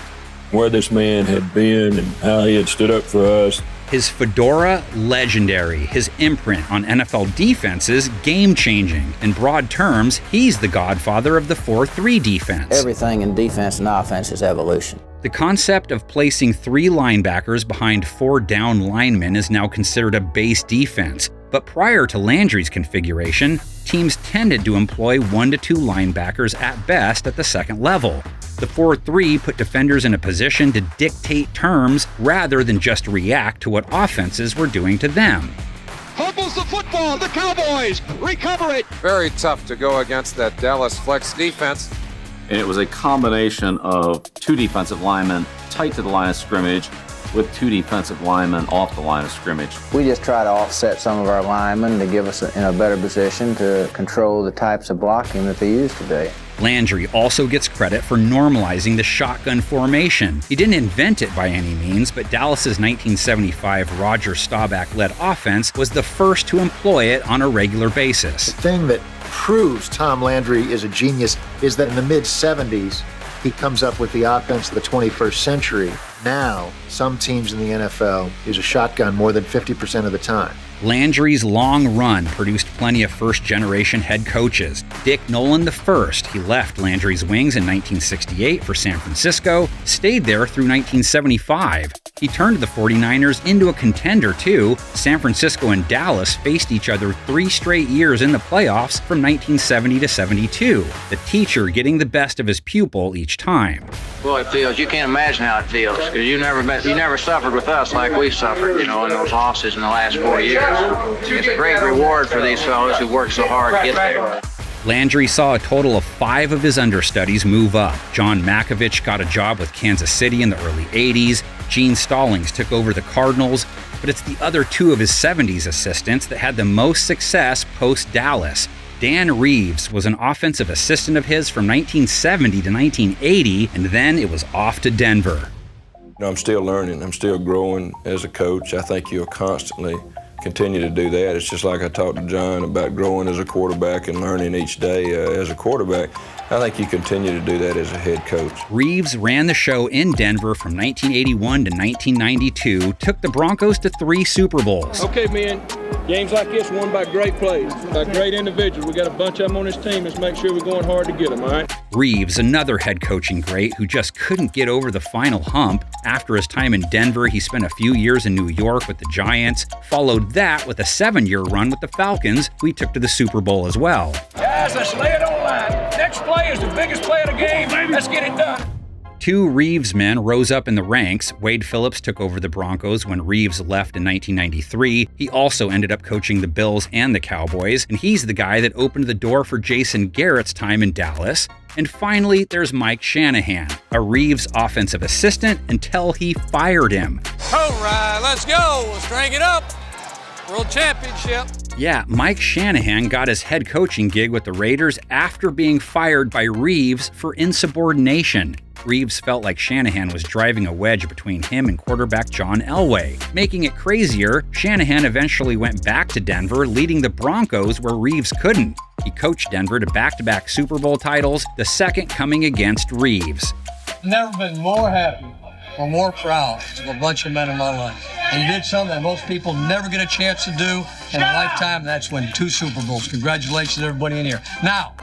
where this man had been and how he had stood up for us. His fedora, legendary. His imprint on NFL defenses, game-changing. In broad terms, he's the godfather of the 4-3 defense. Everything in defense and offense is evolution. The concept of placing 3 linebackers behind 4 down linemen is now considered a base defense. But prior to Landry's configuration, teams tended to employ 1 to 2 linebackers at best at the second level. The 4-3 put defenders in a position to dictate terms rather than just react to what offenses were doing to them. Fumbles the football, the Cowboys recover it. Very tough to go against that Dallas flex defense. And it was a combination of 2 defensive linemen tight to the line of scrimmage with 2 defensive linemen off the line of scrimmage. We just try to offset some of our linemen to give us in a better position to control the types of blocking that they use today. Landry also gets credit for normalizing the shotgun formation. He didn't invent it by any means, but Dallas's 1975 Roger Staubach-led offense was the first to employ it on a regular basis. The thing that proves Tom Landry is a genius is that in the mid-70s, he comes up with the offense of the 21st century. Now, some teams in the NFL use a shotgun more than 50% of the time. Landry's long run produced plenty of first-generation head coaches. Dick Nolan I, he left Landry's wings in 1968 for San Francisco, stayed there through 1975. He turned the 49ers into a contender, too. San Francisco and Dallas faced each other 3 straight years in the playoffs from 1970 to 72, the teacher getting the best of his pupil each time. Well, it feels, you can't imagine how it feels, because you never suffered with us like we suffered, in those losses in the last 4 years. It's a great reward for these fellows who work so hard to get there. Landry saw a total of 5 of his understudies move up. John Malkovich got a job with Kansas City in the early 80s. Gene Stallings took over the Cardinals, but it's the other 2 of his 70s assistants that had the most success post-Dallas. Dan Reeves was an offensive assistant of his from 1970 to 1980, and then it was off to Denver. I'm still learning. I'm still growing as a coach. I think you'll constantly continue to do that. It's just like I talked to John about growing as a quarterback and learning each day as a quarterback. I think you continue to do that as a head coach. Reeves ran the show in Denver from 1981 to 1992, took the Broncos to 3 Super Bowls. Okay, men, games like this won by great plays, by great individuals. We got a bunch of them on this team. Let's make sure we're going hard to get them, all right? Reeves, another head coaching great who just couldn't get over the final hump. After his time in Denver, he spent a few years in New York with the Giants, followed that with a 7-year run with the Falcons, who he took to the Super Bowl as well. Guys, let's lay it on the line. Next play is the biggest play of the game. Let's get it done. 2 Reeves men rose up in the ranks. Wade Phillips took over the Broncos when Reeves left in 1993. He also ended up coaching the Bills and the Cowboys, and he's the guy that opened the door for Jason Garrett's time in Dallas. And finally, there's Mike Shanahan, a Reeves offensive assistant until he fired him. All right, let's go. Let's crank it up. World Championship. Yeah, Mike Shanahan got his head coaching gig with the Raiders after being fired by Reeves for insubordination. Reeves felt like Shanahan was driving a wedge between him and quarterback John Elway. Making it crazier, Shanahan eventually went back to Denver, leading the Broncos where Reeves couldn't. He coached Denver to back-to-back Super Bowl titles, the second coming against Reeves. Never been more happy or more proud of a bunch of men in my life. And you did something that most people never get a chance to do in a lifetime, and that's win 2 Super Bowls. Congratulations, everybody in here. Now,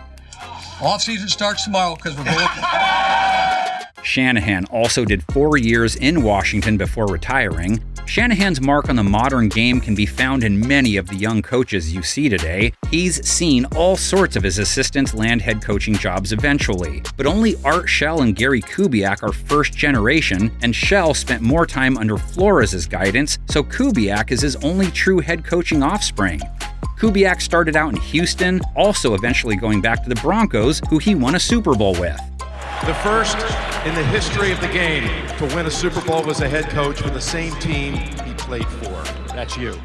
off-season starts tomorrow because we're going. Shanahan also did 4 years in Washington before retiring. Shanahan's mark on the modern game can be found in many of the young coaches you see today. He's seen all sorts of his assistants land head coaching jobs eventually. But only Art Shell and Gary Kubiak are first generation, and Shell spent more time under Flores' guidance, so Kubiak is his only true head coaching offspring. Kubiak started out in Houston, also eventually going back to the Broncos, who he won a Super Bowl with. The first in the history of the game to win a Super Bowl as a head coach with the same team he played for. That's you.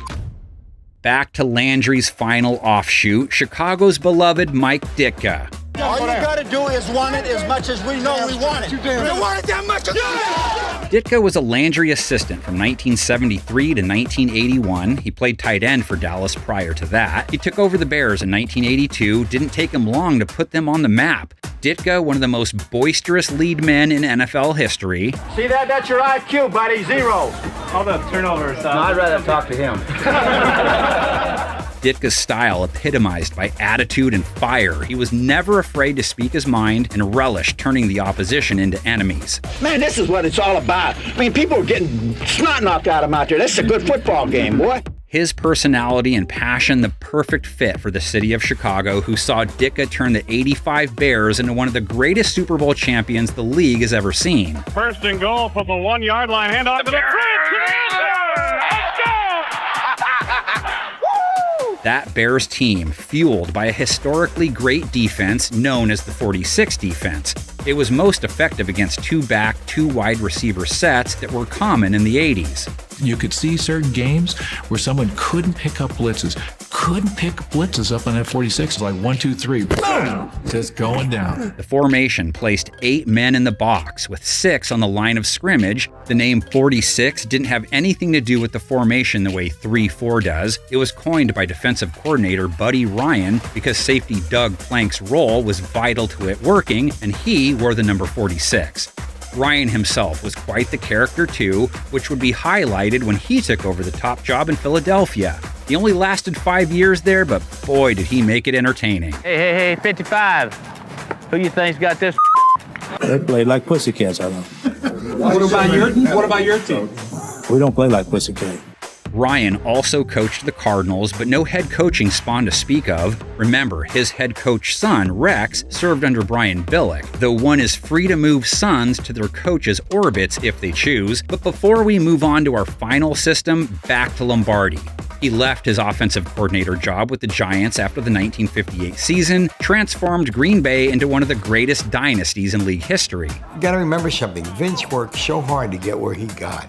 Back to Landry's final offshoot, Chicago's beloved Mike Ditka. All you got to do is want it as much as we know we want it. You want it that much? Ditka was a Landry assistant from 1973 to 1981. He played tight end for Dallas prior to that. He took over the Bears in 1982. Didn't take him long to put them on the map. Ditka, one of the most boisterous lead men in NFL history. See that? That's your IQ, buddy. 0. All the turnovers. I'd rather talk to him. Ditka's style epitomized by attitude and fire. He was never afraid to speak his mind and relished turning the opposition into enemies. Man, this is what it's all about. I mean, people are getting snot knocked out of them out there. This is a good football game, boy. His personality and passion, the perfect fit for the city of Chicago, who saw Ditka turn the '85 Bears into one of the greatest Super Bowl champions the league has ever seen. First and goal from the 1-yard line. Hand off to the bridge. That Bears team, fueled by a historically great defense known as the 46 defense. It was most effective against two-back, two-wide receiver sets that were common in the 80s. You could see certain games where someone couldn't pick up blitzes up on that 46, like 1, 2, 3, boom, just going down. The formation placed 8 men in the box with 6 on the line of scrimmage. The name 46 didn't have anything to do with the formation the way 3-4 does. It was coined by defensive coordinator Buddy Ryan because safety Doug Plank's role was vital to it working, and he wore the number 46. Ryan himself was quite the character too, which would be highlighted when he took over the top job in Philadelphia. He only lasted 5 years there, but boy did he make it entertaining. Hey, 55. Who you think's got this? They play like pussycats, I know. What about your team? We don't play like pussycats. Ryan also coached the Cardinals, but no head coaching spawn to speak of. Remember, his head coach son, Rex, served under Brian Billick, though one is free to move sons to their coaches' orbits if they choose. But before we move on to our final system, back to Lombardi. He left his offensive coordinator job with the Giants after the 1958 season, transformed Green Bay into one of the greatest dynasties in league history. You gotta remember something. Vince worked so hard to get where he got.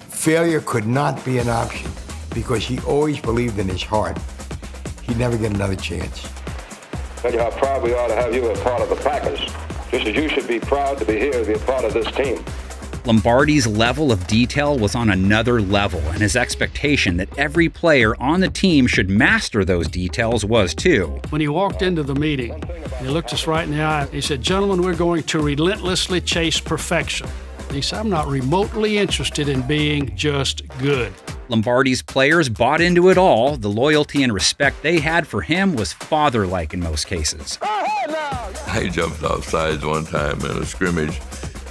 Failure could not be an option because he always believed in his heart he'd never get another chance. Tell you how proud we are to have you as part of the Packers, just as you should be proud to be here to be a part of this team. Lombardi's level of detail was on another level, and his expectation that every player on the team should master those details was too. When he walked into the meeting, he looked us right in the eye. He said, "Gentlemen, we're going to relentlessly chase perfection." He said, "I'm not remotely interested in being just good." Lombardi's players bought into it all. The loyalty and respect they had for him was father-like in most cases. I jumped off sides one time in a scrimmage,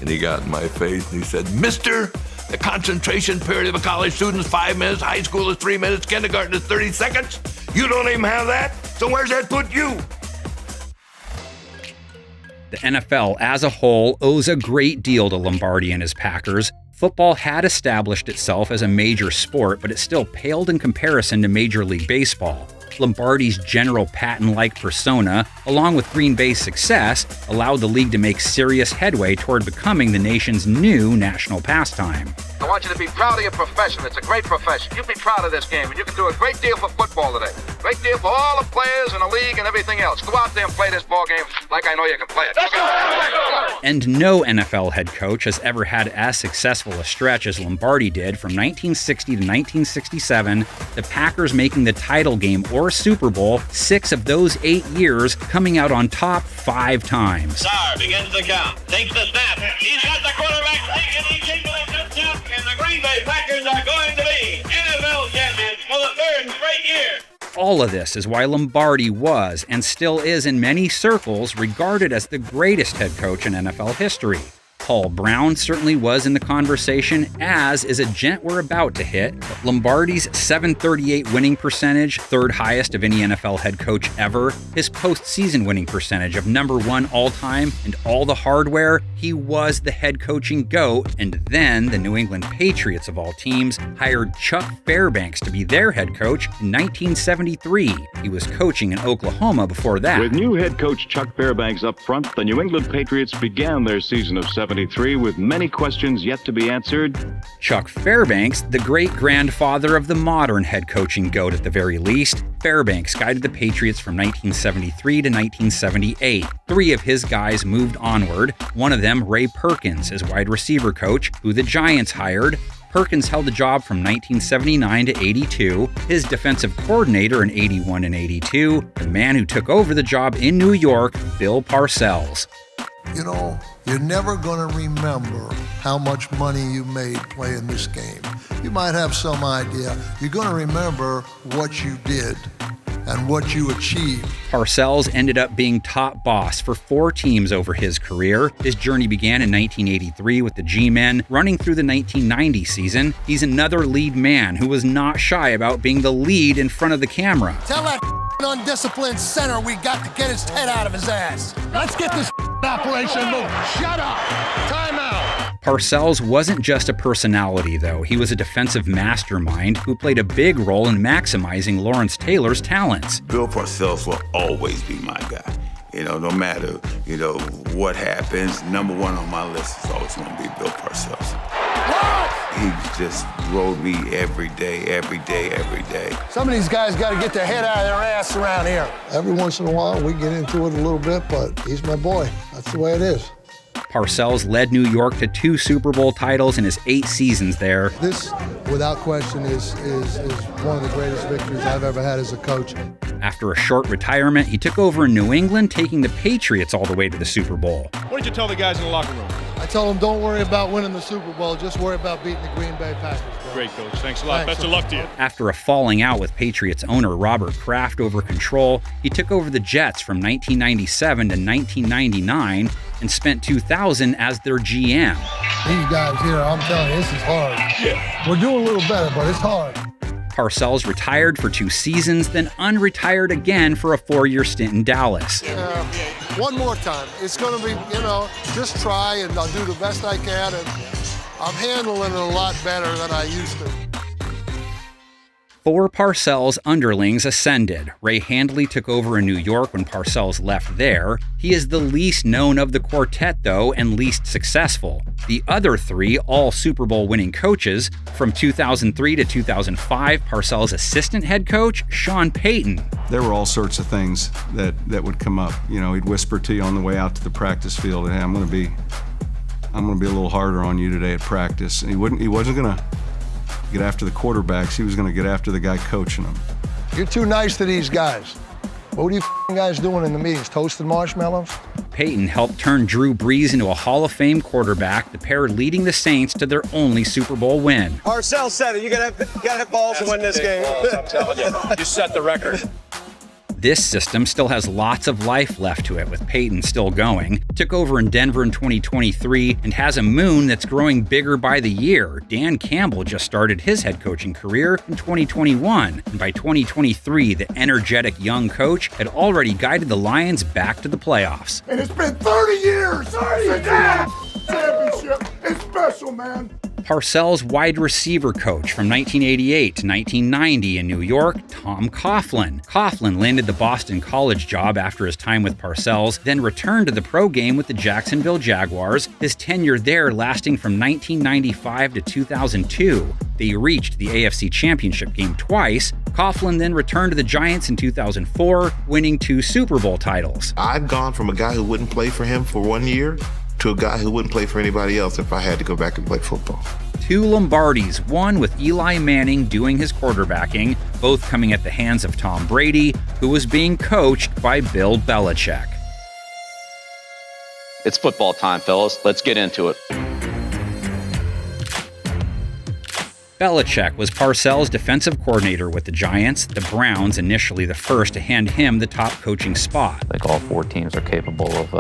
and he got in my face and he said, "Mister, the concentration period of a college student is 5 minutes, high school is 3 minutes, kindergarten is 30 seconds. You don't even have that? So where's that put you?" The NFL as a whole owes a great deal to Lombardi and his Packers. Football had established itself as a major sport, but it still paled in comparison to Major League Baseball. Lombardi's General Patton-like persona, along with Green Bay's success, allowed the league to make serious headway toward becoming the nation's new national pastime. I want you to be proud of your profession. It's a great profession. You be proud of this game, and you can do a great deal for football today. Great deal for all the players in the league and everything else. Go out there and play this ball game like I know you can play it. And no NFL head coach has ever had as successful a stretch as Lombardi did from 1960 to 1967, the Packers making the title game or Super Bowl 6 of those 8 years, coming out on top 5 times. Sar begins the count, takes the snap. He's got the quarterback sneaking, he's into the touchdown, and the Green Bay Packers are going to be NFL champions for the 3rd straight year. All of this is why Lombardi was, and still is in many circles, regarded as the greatest head coach in NFL history. Paul Brown certainly was in the conversation, as is a gent we're about to hit. But Lombardi's .738 winning percentage, 3rd highest of any NFL head coach ever, his postseason winning percentage of number 1 all-time, and all the hardware, he was the head coaching GOAT. And then the New England Patriots of all teams hired Chuck Fairbanks to be their head coach in 1973. He was coaching in Oklahoma before that. With new head coach Chuck Fairbanks up front, the New England Patriots began their season of 73 with many questions yet to be answered. Chuck Fairbanks, the great-grandfather of the modern head coaching GOAT at the very least, Fairbanks guided the Patriots from 1973 to 1978. 3 of his guys moved onward, one of them Ray Perkins, his wide receiver coach, who the Giants hired. Perkins held the job from 1979 to 82, his defensive coordinator in 81 and 82, the man who took over the job in New York, Bill Parcells. You know, you're never going to remember how much money you made playing this game. You might have some idea. You're going to remember what you did and what you achieved. Parcells ended up being top boss for 4 teams over his career. His journey began in 1983 with the G-Men. Running through the 1990 season, he's another lead man who was not shy about being the lead in front of the camera. Tell that undisciplined center we got to get his head out of his ass. Let's get this operation moving. Shut up. Time out. Parcells wasn't just a personality, though. He was a defensive mastermind who played a big role in maximizing Lawrence Taylor's talents. Bill Parcells will always be my guy. No matter, what happens, number one on my list is always going to be Bill Parcells. He just rode me every day, every day, every day. Some of these guys got to get their head out of their ass around here. Every once in a while, we get into it a little bit, but he's my boy. That's the way it is. Parcells led New York to 2 Super Bowl titles in his 8 seasons there. This, without question, is one of the greatest victories I've ever had as a coach. After a short retirement, he took over in New England, taking the Patriots all the way to the Super Bowl. What did you tell the guys in the locker room? I told them, don't worry about winning the Super Bowl, just worry about beating the Green Bay Packers. Bro. Great, Coach. Thanks a lot. Best of luck to you. After a falling out with Patriots owner Robert Kraft over control, he took over the Jets from 1997 to 1999 and spent 2000 as their GM. These guys here, I'm telling you, this is hard. Yeah. We're doing a little better, but it's hard. Parcells retired for 2 seasons, then unretired again for a 4-year stint in Dallas. One more time. It's going to be, just try, and I'll do the best I can, and I'm handling it a lot better than I used to. 4 Parcells underlings ascended. Ray Handley took over in New York when Parcells left there. He is the least known of the quartet, though, and least successful. The other 3, all Super Bowl winning coaches. From 2003 to 2005, Parcells' assistant head coach, Sean Payton. There were all sorts of things that would come up. He'd whisper to you on the way out to the practice field, "Hey, I'm going to be a little harder on you today at practice." And he wasn't going to get after the quarterbacks. He was going to get after the guy coaching them. You're too nice to these guys. What are you guys doing in the meetings? Toasting marshmallows? Payton helped turn Drew Brees into a Hall of Fame quarterback, the pair leading the Saints to their only Super Bowl win. Parcells said it. You gotta have balls to win this game. I'm telling you. You set the record. This system still has lots of life left to it, with Payton still going. Took over in Denver in 2023 and has a moon that's growing bigger by the year. Dan Campbell just started his head coaching career in 2021, and by 2023, the energetic young coach had already guided the Lions back to the playoffs. And it's been 30 years since that championship. It's special, man. Parcells' wide receiver coach from 1988 to 1990 in New York, Tom Coughlin. Coughlin landed the Boston College job after his time with Parcells, then returned to the pro game with the Jacksonville Jaguars, his tenure there lasting from 1995 to 2002. They reached the AFC Championship game twice. Coughlin then returned to the Giants in 2004, winning 2 Super Bowl titles. I've gone from a guy who wouldn't play for him for 1 year to a guy who wouldn't play for anybody else if I had to go back and play football. 2 Lombardis, one with Eli Manning doing his quarterbacking, both coming at the hands of Tom Brady, who was being coached by Bill Belichick. It's football time, fellas. Let's get into it. Belichick was Parcells' defensive coordinator with the Giants, the Browns initially the first to hand him the top coaching spot. I think all 4 teams are capable of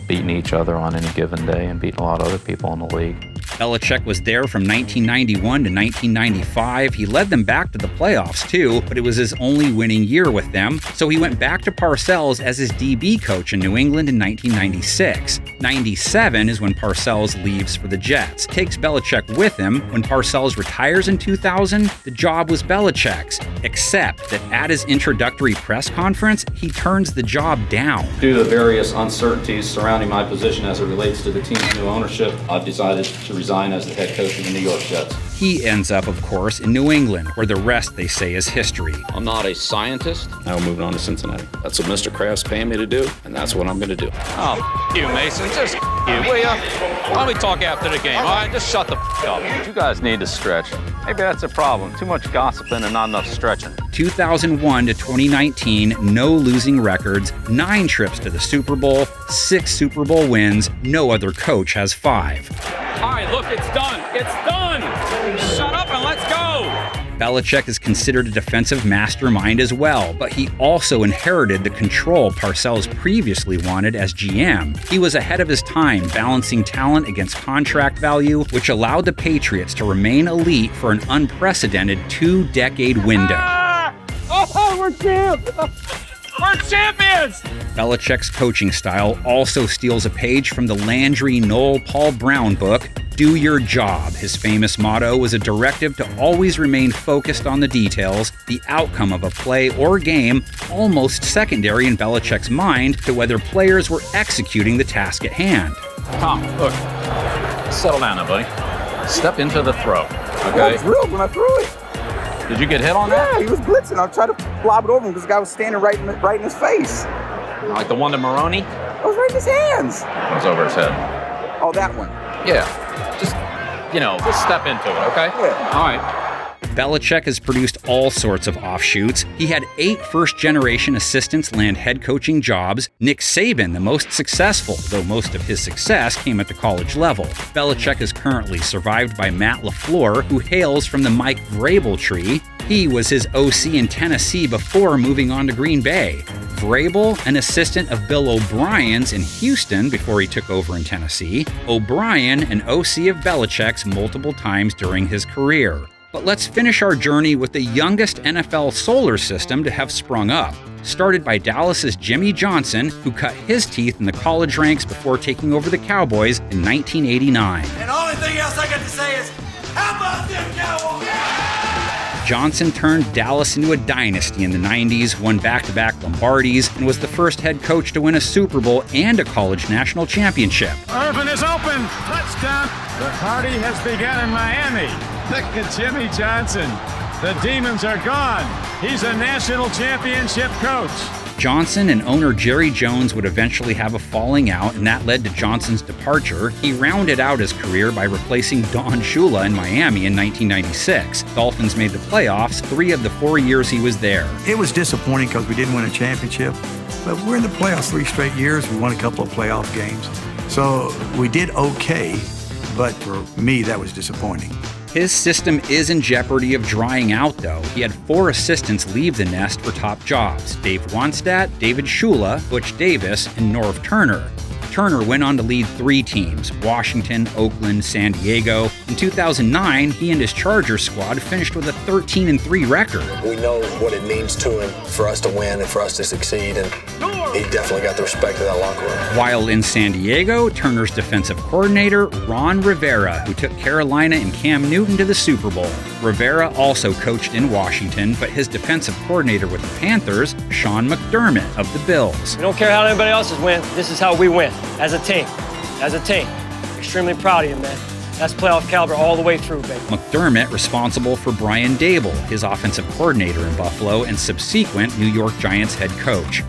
beating each other on any given day and beating a lot of other people in the league. Belichick was there from 1991 to 1995. He led them back to the playoffs too, but it was his only winning year with them, so he went back to Parcells as his DB coach in New England in 1996. 97 is when Parcells leaves for the Jets, takes Belichick with him. When Parcells retires in 2000, the job was Belichick's, except that at his introductory press conference, he turns the job down. Due to the various uncertainties surrounding my position as it relates to the team's new ownership, I've decided to resign as the head coach of the New York Jets. He ends up, of course, in New England, where the rest, they say, is history. I'm not a scientist. I will move on to Cincinnati. That's what Mr. Kraft's paying me to do, and that's what I'm going to do. Oh, you, Mason. Just you, will ya? Why don't we talk after the game, all right? Just shut the up. You guys need to stretch. Maybe that's a problem. Too much gossiping and not enough stretching. 2001 to 2019, no losing records, 9 trips to the Super Bowl, 6 Super Bowl wins. No other coach has 5. All right, look, it's done. It's done. Shut up and let's go. Belichick is considered a defensive mastermind as well, but he also inherited the control Parcells previously wanted as GM. He was ahead of his time, balancing talent against contract value, which allowed the Patriots to remain elite for an unprecedented 2-decade window. Oh, we're champs! We're champions! Belichick's coaching style also steals a page from the Landry Noel Paul Brown book, Do Your Job. His famous motto was a directive to always remain focused on the details, the outcome of a play or game, almost secondary in Belichick's mind to whether players were executing the task at hand. Tom, look, settle down now, buddy. Step into the throw, okay? I drilled when I threw it. Did you get hit on that? Yeah, he was blitzing. I tried to lob it over him because the guy was standing right in his face. Like the one to Maroney? It was right in his hands. It was over his head. Oh, that one. Yeah, just step into it, okay? Yeah. All right. Belichick has produced all sorts of offshoots. He had 8 first-generation assistants land head coaching jobs. Nick Saban, the most successful, though most of his success came at the college level. Belichick is currently survived by Matt LaFleur, who hails from the Mike Vrabel tree. He was his OC in Tennessee before moving on to Green Bay. Vrabel, an assistant of Bill O'Brien's in Houston before he took over in Tennessee. O'Brien, an OC of Belichick's multiple times during his career. But let's finish our journey with the youngest NFL solar system to have sprung up. Started by Dallas's Jimmy Johnson, who cut his teeth in the college ranks before taking over the Cowboys in 1989. And the only thing else I got to say is, how about them Cowboys? Johnson turned Dallas into a dynasty in the 90s, won back-to-back Lombardis, and was the first head coach to win a Super Bowl and a college national championship. Irvin is open. Touchdown. The party has begun in Miami. Look at Jimmy Johnson. The demons are gone. He's a national championship coach. Johnson and owner Jerry Jones would eventually have a falling out, and that led to Johnson's departure. He rounded out his career by replacing Don Shula in Miami in 1996. Dolphins made the playoffs 3 of the 4 years he was there. It was disappointing because we didn't win a championship, but we're in the playoffs 3 straight years. We won a couple of playoff games. So we did okay, but for me, that was disappointing. His system is in jeopardy of drying out, though. He had 4 assistants leave the nest for top jobs: Dave Wannstedt, David Shula, Butch Davis, and Norv Turner. Turner went on to lead 3 teams: Washington, Oakland, San Diego. In 2009, he and his Chargers squad finished with a 13-3 record. We know what it means to him for us to win and for us to succeed, and he definitely got the respect of that locker room. While in San Diego, Turner's defensive coordinator, Ron Rivera, who took Carolina and Cam Newton to the Super Bowl. Rivera also coached in Washington, but his defensive coordinator with the Panthers, Sean McDermott of the Bills. We don't care how anybody else wins. This is how we win. As a team. As a team. Extremely proud of you, man. That's playoff caliber all the way through, baby. McDermott responsible for Brian Dable, his offensive coordinator in Buffalo and subsequent New York Giants head coach.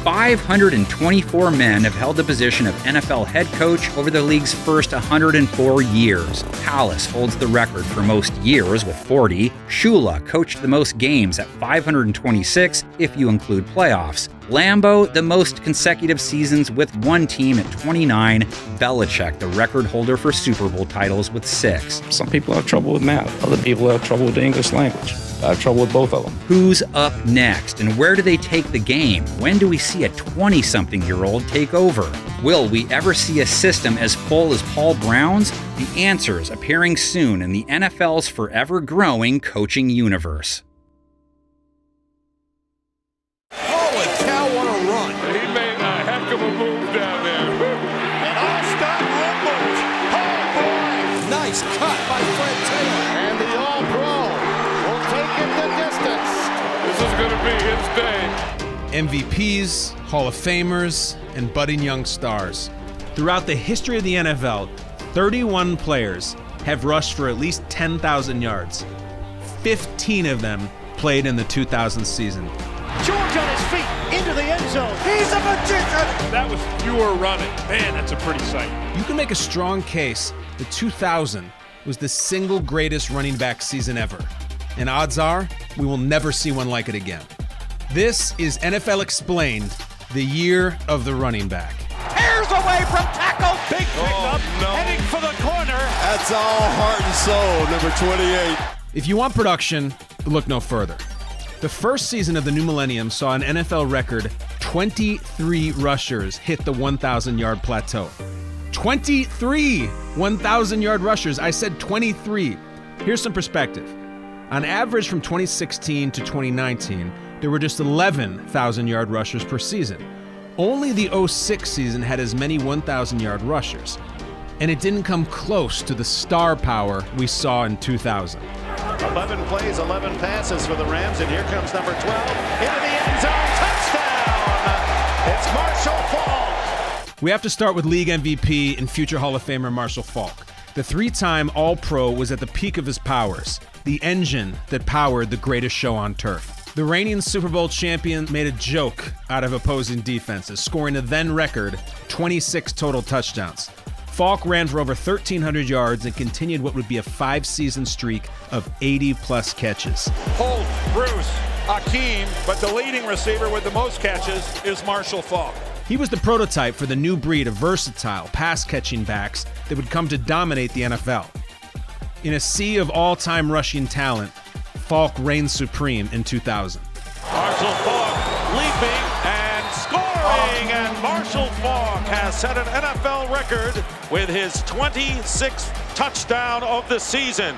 524 men have held the position of NFL head coach over the league's first 104 years. Palace holds the record for most years with 40. Shula coached the most games at 526 if you include playoffs. Lambeau, the most consecutive seasons with 1 team at 29. Belichick, the record holder for Super Bowl titles with 6. Some people have trouble with math. Other people have trouble with the English language. I have trouble with both of them. Who's up next, and where do they take the game? When do we see a 20-something-year-old take over? Will we ever see a system as full as Paul Brown's? The answers appearing soon in the NFL's forever-growing coaching universe. Holy cow, what a run. He made a heck of a move down there. And all-stop rumbles. Oh, boy. Nice cut by Fred Taylor. And the All-Pro will take it the distance. This is going to be his day. MVPs, Hall of Famers, and budding young stars. Throughout the history of the NFL, 31 players have rushed for at least 10,000 yards. 15 of them played in the 2000 season. George on his feet, into the end zone. He's a magician! That was pure running. Man, that's a pretty sight. You can make a strong case that 2000 was the single greatest running back season ever. And odds are, we will never see one like it again. This is NFL Explained, the year of the running back. Airs away from tackle. Big pickup, no. heading for the corner. That's all heart and soul, number 28. If you want production, look no further. The first season of the new millennium saw an NFL record 23 rushers hit the 1,000-yard plateau. 23 1,000-yard rushers. I said 23. Here's some perspective. On average from 2016 to 2019, there were just 11,000-yard rushers per season. Only the 06 season had as many 1,000-yard rushers. And it didn't come close to the star power we saw in 2000. 11 plays, 11 passes for the Rams, and here comes number 12 into the end zone. Touchdown! It's Marshall Faulk. We have to start with league MVP and future Hall of Famer Marshall Faulk. The three-time All-Pro was at the peak of his powers, the engine that powered the greatest show on turf. The reigning Super Bowl champion made a joke out of opposing defenses, scoring a then record 26 total touchdowns. Faulk ran for over 1,300 yards and continued what would be a 5-season streak of 80-plus catches. Holt, Bruce, Akeem, but the leading receiver with the most catches is Marshall Faulk. He was the prototype for the new breed of versatile, pass-catching backs that would come to dominate the NFL. In a sea of all-time rushing talent, Faulk reigned supreme in 2000. Marshall Faulk leaping and scoring, and Marshall Faulk has set an NFL record with his 26th touchdown of the season.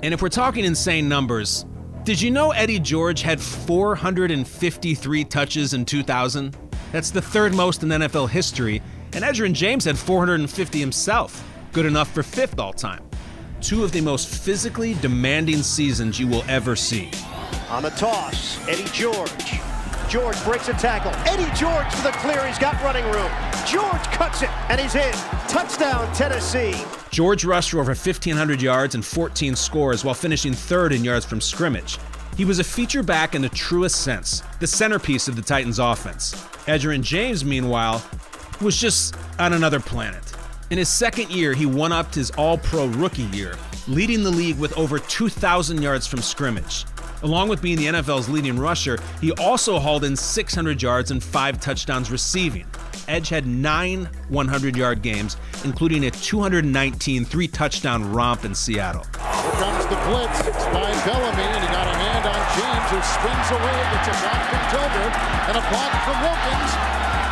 And if we're talking insane numbers, did you know Eddie George had 453 touches in 2000? That's the third most in NFL history, and Edgerrin James had 450 himself, good enough for 5th all-time. Two of the most physically demanding seasons you will ever see. On the toss, Eddie George. George breaks a tackle. Eddie George for the clear. He's got running room. George cuts it, and he's in. Touchdown, Tennessee. George rushed for over 1,500 yards and 14 scores while finishing 3rd in yards from scrimmage. He was a feature back in the truest sense, the centerpiece of the Titans' offense. Edgerrin James, meanwhile, was just on another planet. In his second year, he one-upped his All-Pro rookie year, leading the league with over 2,000 yards from scrimmage. Along with being the NFL's leading rusher, he also hauled in 600 yards and 5 touchdowns receiving. Edge had 9 100-yard games, including a 219 3-touchdown romp in Seattle. Here comes the blitz. It's by Bellamy, and he got a hand on James, who spins away. It's a block from Tolbert and a block from Wilkins.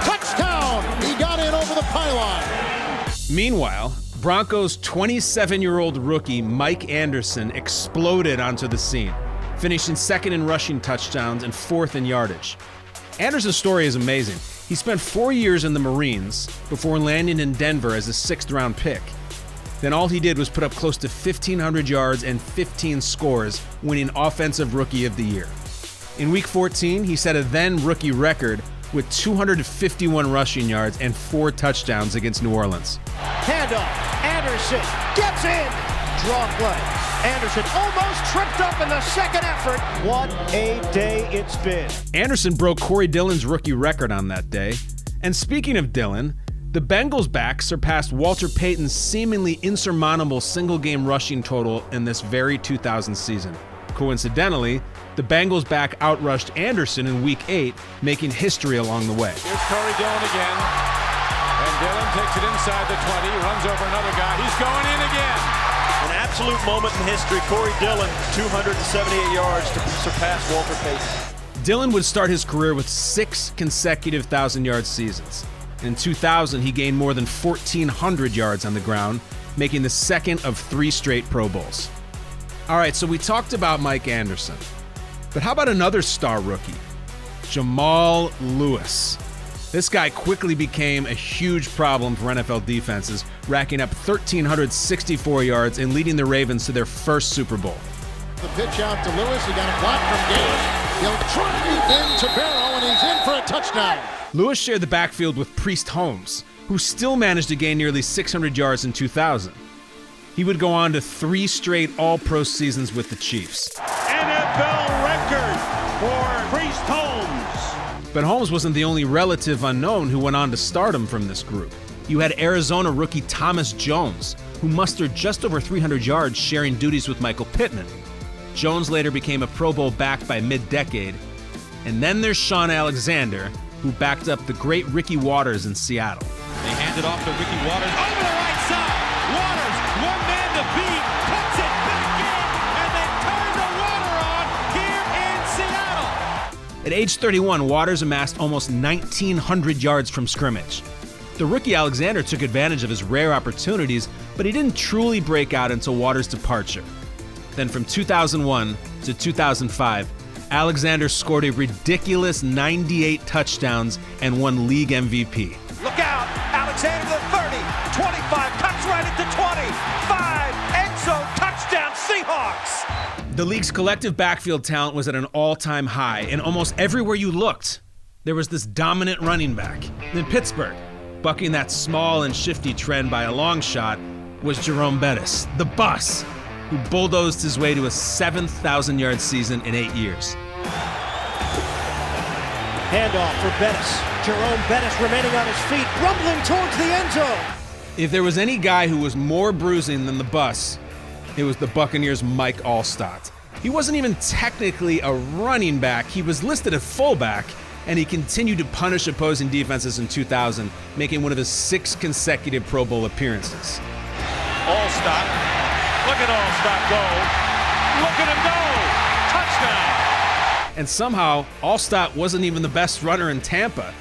Touchdown! He got in over the pylon. Meanwhile, Broncos' 27-year-old rookie Mike Anderson exploded onto the scene, finishing 2nd in rushing touchdowns and 4th in yardage. Anderson's story is amazing. He spent 4 years in the Marines before landing in Denver as a 6th-round pick. Then all he did was put up close to 1,500 yards and 15 scores, winning Offensive Rookie of the Year. In Week 14, he set a then-rookie record with 251 rushing yards and 4 touchdowns against New Orleans. Handoff. Anderson gets in. Draw play. Anderson almost tripped up in the second effort. What a day it's been. Anderson broke Corey Dillon's rookie record on that day. And speaking of Dillon, the Bengals back surpassed Walter Payton's seemingly insurmountable single-game rushing total in this very 2000 season. Coincidentally, the Bengals back outrushed Anderson in Week 8, making history along the way. Here's Corey Dillon again. And Dillon takes it inside the 20, runs over another guy. He's going in again. An absolute moment in history. Corey Dillon, 278 yards to surpass Walter Payton. Dillon would start his career with 6 consecutive 1,000-yard seasons. In 2000, he gained more than 1,400 yards on the ground, making the 2nd of 3 straight Pro Bowls. All right, so we talked about Mike Anderson. But how about another star rookie? Jamal Lewis. This guy quickly became a huge problem for NFL defenses, racking up 1,364 yards and leading the Ravens to their first Super Bowl. The pitch out to Lewis. He got a block from Gage. He'll drive into Barrow, and he's in for a touchdown. Lewis shared the backfield with Priest Holmes, who still managed to gain nearly 600 yards in 2000. He would go on to 3 straight All-Pro seasons with the Chiefs. NFL record for Priest Holmes. But Holmes wasn't the only relative unknown who went on to stardom from this group. You had Arizona rookie Thomas Jones, who mustered just over 300 yards sharing duties with Michael Pittman. Jones later became a Pro Bowl back by mid-decade. And then there's Sean Alexander, who backed up the great Ricky Waters in Seattle. They hand it off to Ricky Waters over the right side. Waters, one man to beat, puts it back in, and then turns At age 31, Waters amassed almost 1,900 yards from scrimmage. The rookie Alexander took advantage of his rare opportunities, but he didn't truly break out until Waters' departure. Then from 2001 to 2005, Alexander scored a ridiculous 98 touchdowns and won league MVP. Look out! Alexander to the 30, 25, cuts right into 25, end zone, touchdown, Seahawks! The league's collective backfield talent was at an all-time high, and almost everywhere you looked, there was this dominant running back. In Pittsburgh, bucking that small and shifty trend by a long shot, was Jerome Bettis, the bus, who bulldozed his way to a 7,000-yard season in 8 years. Handoff for Bettis. Jerome Bettis remaining on his feet, rumbling towards the end zone. If there was any guy who was more bruising than the bus, it was the Buccaneers' Mike Allstott. He wasn't even technically a running back. He was listed at fullback, and he continued to punish opposing defenses in 2000, making one of his 6 consecutive Pro Bowl appearances. Allstott. Look at Allstott go. Look at him go. Touchdown. And somehow, Allstott wasn't even the best runner in Tampa.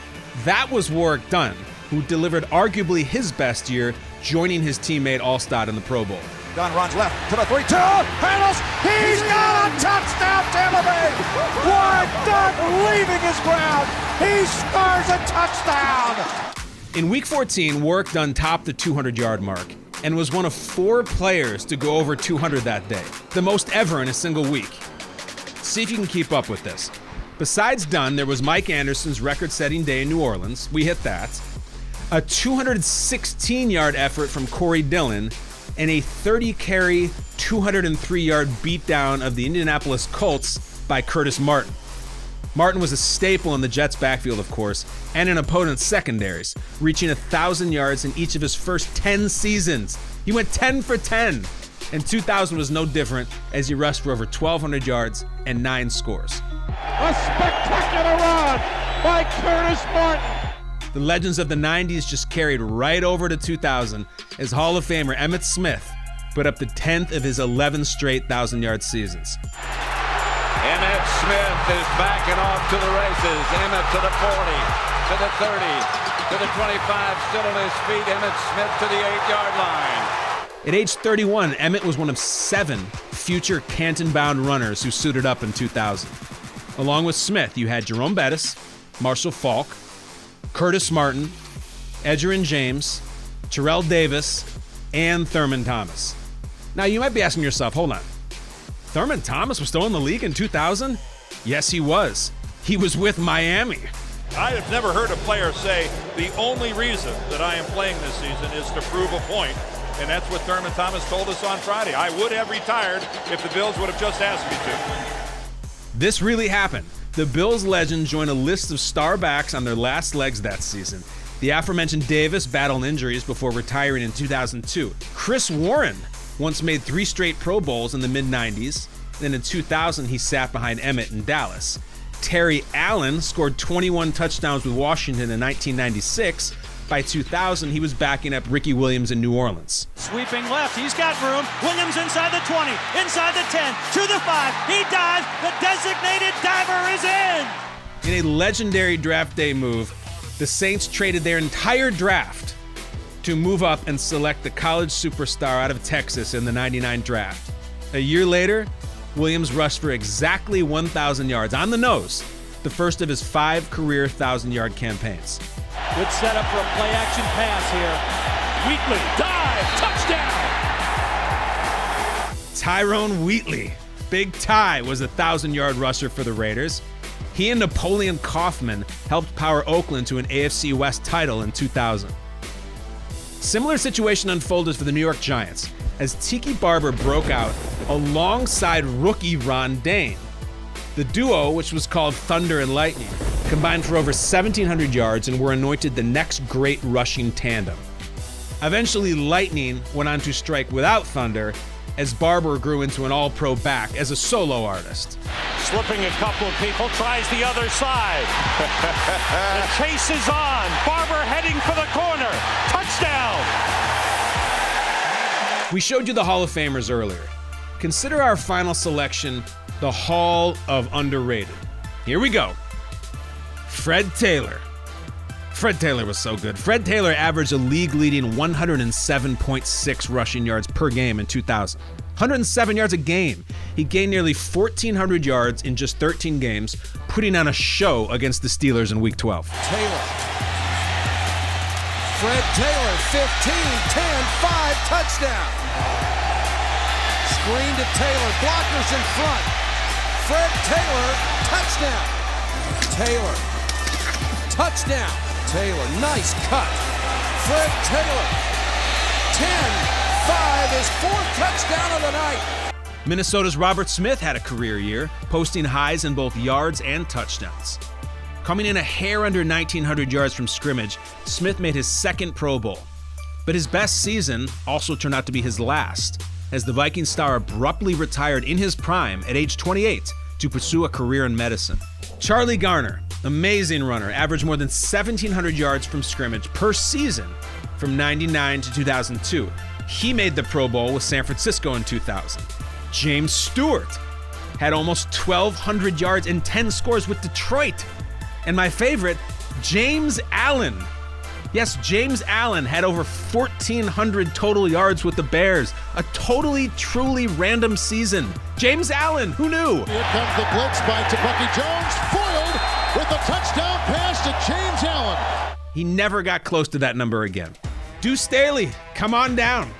That was Warwick Dunn, who delivered arguably his best year, joining his teammate Allstott in the Pro Bowl. Dunn runs left to the 3-2, handles, he's got a touchdown, Tampa Bay! Warwick Dunn leaving his ground, he scores a touchdown! In Week 14, Warwick Dunn topped the 200-yard mark and was one of 4 players to go over 200 that day, the most ever in a single week. See if you can keep up with this. Besides Dunn, there was Mike Anderson's record-setting day in New Orleans. We hit that. A 216-yard effort from Corey Dillon, and a 30-carry, 203-yard beatdown of the Indianapolis Colts by Curtis Martin. Martin was a staple in the Jets' backfield, of course, and in opponents' secondaries, reaching 1,000 yards in each of his first 10 seasons. He went 10 for 10, and 2000 was no different as he rushed for over 1,200 yards and 9 scores. A spectacular run by Curtis Martin. The legends of the 90s just carried right over to 2000 as Hall of Famer Emmitt Smith put up the 10th of his 11 straight 1,000-yard seasons. Emmitt Smith is backing off to the races. Emmitt to the 40, to the 30, to the 25, still on his feet. Emmitt Smith to the 8-yard line. At age 31, Emmitt was one of 7 future Canton-bound runners who suited up in 2000. Along with Smith, you had Jerome Bettis, Marshall Faulk, Curtis Martin, Edgerrin James, Terrell Davis, and Thurman Thomas. Now, you might be asking yourself, hold on. Thurman Thomas was still in the league in 2000? Yes, he was. He was with Miami. I have never heard a player say, the only reason that I am playing this season is to prove a point, and that's what Thurman Thomas told us on Friday. I would have retired if the Bills would have just asked me to. This really happened. The Bills legend joined a list of star backs on their last legs that season. The aforementioned Davis battled injuries before retiring in 2002. Chris Warren once made 3 straight Pro Bowls in the mid-90s. Then in 2000, he sat behind Emmitt in Dallas. Terry Allen scored 21 touchdowns with Washington in 1996. By 2000, he was backing up Ricky Williams in New Orleans. Sweeping left, he's got room. Williams inside the 20, inside the 10, to the 5. He dives, the designated diver is in. In a legendary draft day move, the Saints traded their entire draft to move up and select the college superstar out of Texas in the 99 draft. A year later, Williams rushed for exactly 1,000 yards on the nose, the first of his 5 career 1,000-yard campaigns. Good setup for a play-action pass here. Wheatley, dive, touchdown! Tyrone Wheatley. Big Ty was a 1,000-yard rusher for the Raiders. He and Napoleon Kaufman helped power Oakland to an AFC West title in 2000. Similar situation unfolded for the New York Giants as Tiki Barber broke out alongside rookie Ron Dane. The duo, which was called Thunder and Lightning, combined for over 1,700 yards and were anointed the next great rushing tandem. Eventually, Lightning went on to strike without Thunder as Barber grew into an all-pro back as a solo artist. Slipping a couple of people, tries the other side. The chase is on. Barber heading for the corner. Touchdown! We showed you the Hall of Famers earlier. Consider our final selection the Hall of Underrated. Here we go. Fred Taylor. Fred Taylor was so good. Fred Taylor averaged a league-leading 107.6 rushing yards per game in 2000. 107 yards a game. He gained nearly 1,400 yards in just 13 games, putting on a show against the Steelers in Week 12. Taylor. Fred Taylor, 15, 10, 5, touchdown. Screen to Taylor, blockers in front. Fred Taylor, touchdown. Taylor, touchdown. Taylor, nice cut. Fred Taylor, 10-5, his fourth touchdown of the night. Minnesota's Robert Smith had a career year, posting highs in both yards and touchdowns. Coming in a hair under 1,900 yards from scrimmage, Smith made his second Pro Bowl. But his best season also turned out to be his last, as the Viking star abruptly retired in his prime at age 28 to pursue a career in medicine. Charlie Garner, amazing runner, averaged more than 1,700 yards from scrimmage per season from 99 to 2002. He made the Pro Bowl with San Francisco in 2000. James Stewart had almost 1,200 yards and 10 scores with Detroit. And my favorite, James Allen. Yes, James Allen had over 1,400 total yards with the Bears. A totally, truly random season. James Allen, who knew? Here comes the blitz by Bucky Jones, foiled with a touchdown pass to James Allen. He never got close to that number again. Deuce Staley, come on down.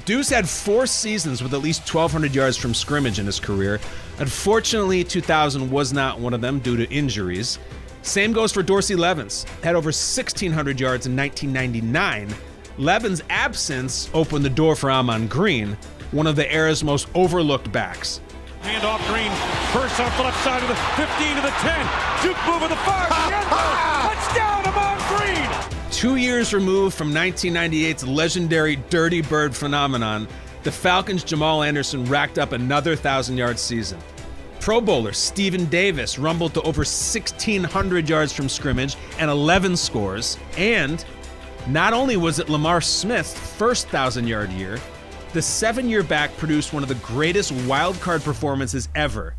Deuce had 4 seasons with at least 1,200 yards from scrimmage in his career. Unfortunately, 2000 was not one of them due to injuries. Same goes for Dorsey Levens, had over 1,600 yards in 1999. Levens' absence opened the door for Amon Green, one of the era's most overlooked backs. Hand off Green, first off the left side of the 15 to the 10. Juke move of the 5 to the end zone. Touchdown, Amon Green! 2 years removed from 1998's legendary Dirty Bird phenomenon, the Falcons' Jamal Anderson racked up another 1,000-yard season. Pro Bowler Steven Davis rumbled to over 1,600 yards from scrimmage and 11 scores. And not only was it Lamar Smith's first 1,000-yard year, the 7-year back produced one of the greatest wildcard performances ever.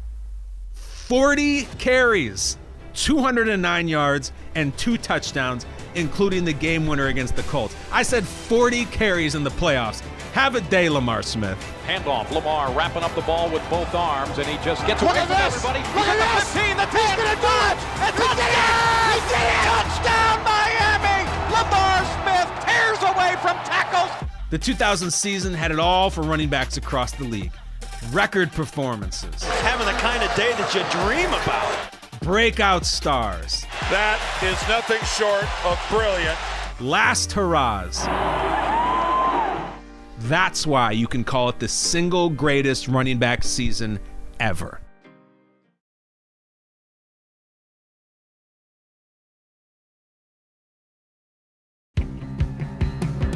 40 carries, 209 yards, and 2 touchdowns, including the game winner against the Colts. I said 40 carries in the playoffs. Have a day, Lamar Smith. Handoff, Lamar wrapping up the ball with both arms, and he just gets away from everybody. Look at this! 15, the 10, He's gonna do it! And touchdown! He did it! Touchdown, Miami! Lamar Smith tears away from tackles. The 2000 season had it all for running backs across the league. Record performances. Having the kind of day that you dream about. Breakout stars. That is nothing short of brilliant. Last hurrahs. That's why you can call it the single greatest running back season ever.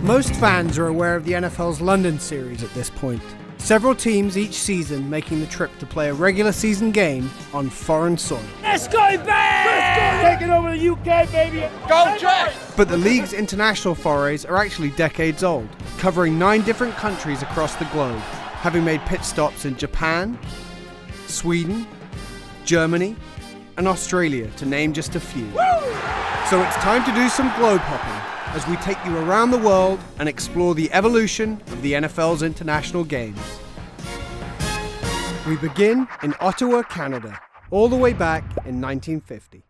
Most fans are aware of the NFL's London series at this point. Several teams each season making the trip to play a regular season game on foreign soil. Let's go, baby! Let's go! Taking over the UK, baby! Go, Jack! But the league's international forays are actually decades old, covering 9 different countries across the globe, having made pit stops in Japan, Sweden, Germany, and Australia, to name just a few. Woo! So it's time to do some globe hopping as we take you around the world and explore the evolution of the NFL's international games. We begin in Ottawa, Canada, all the way back in 1950.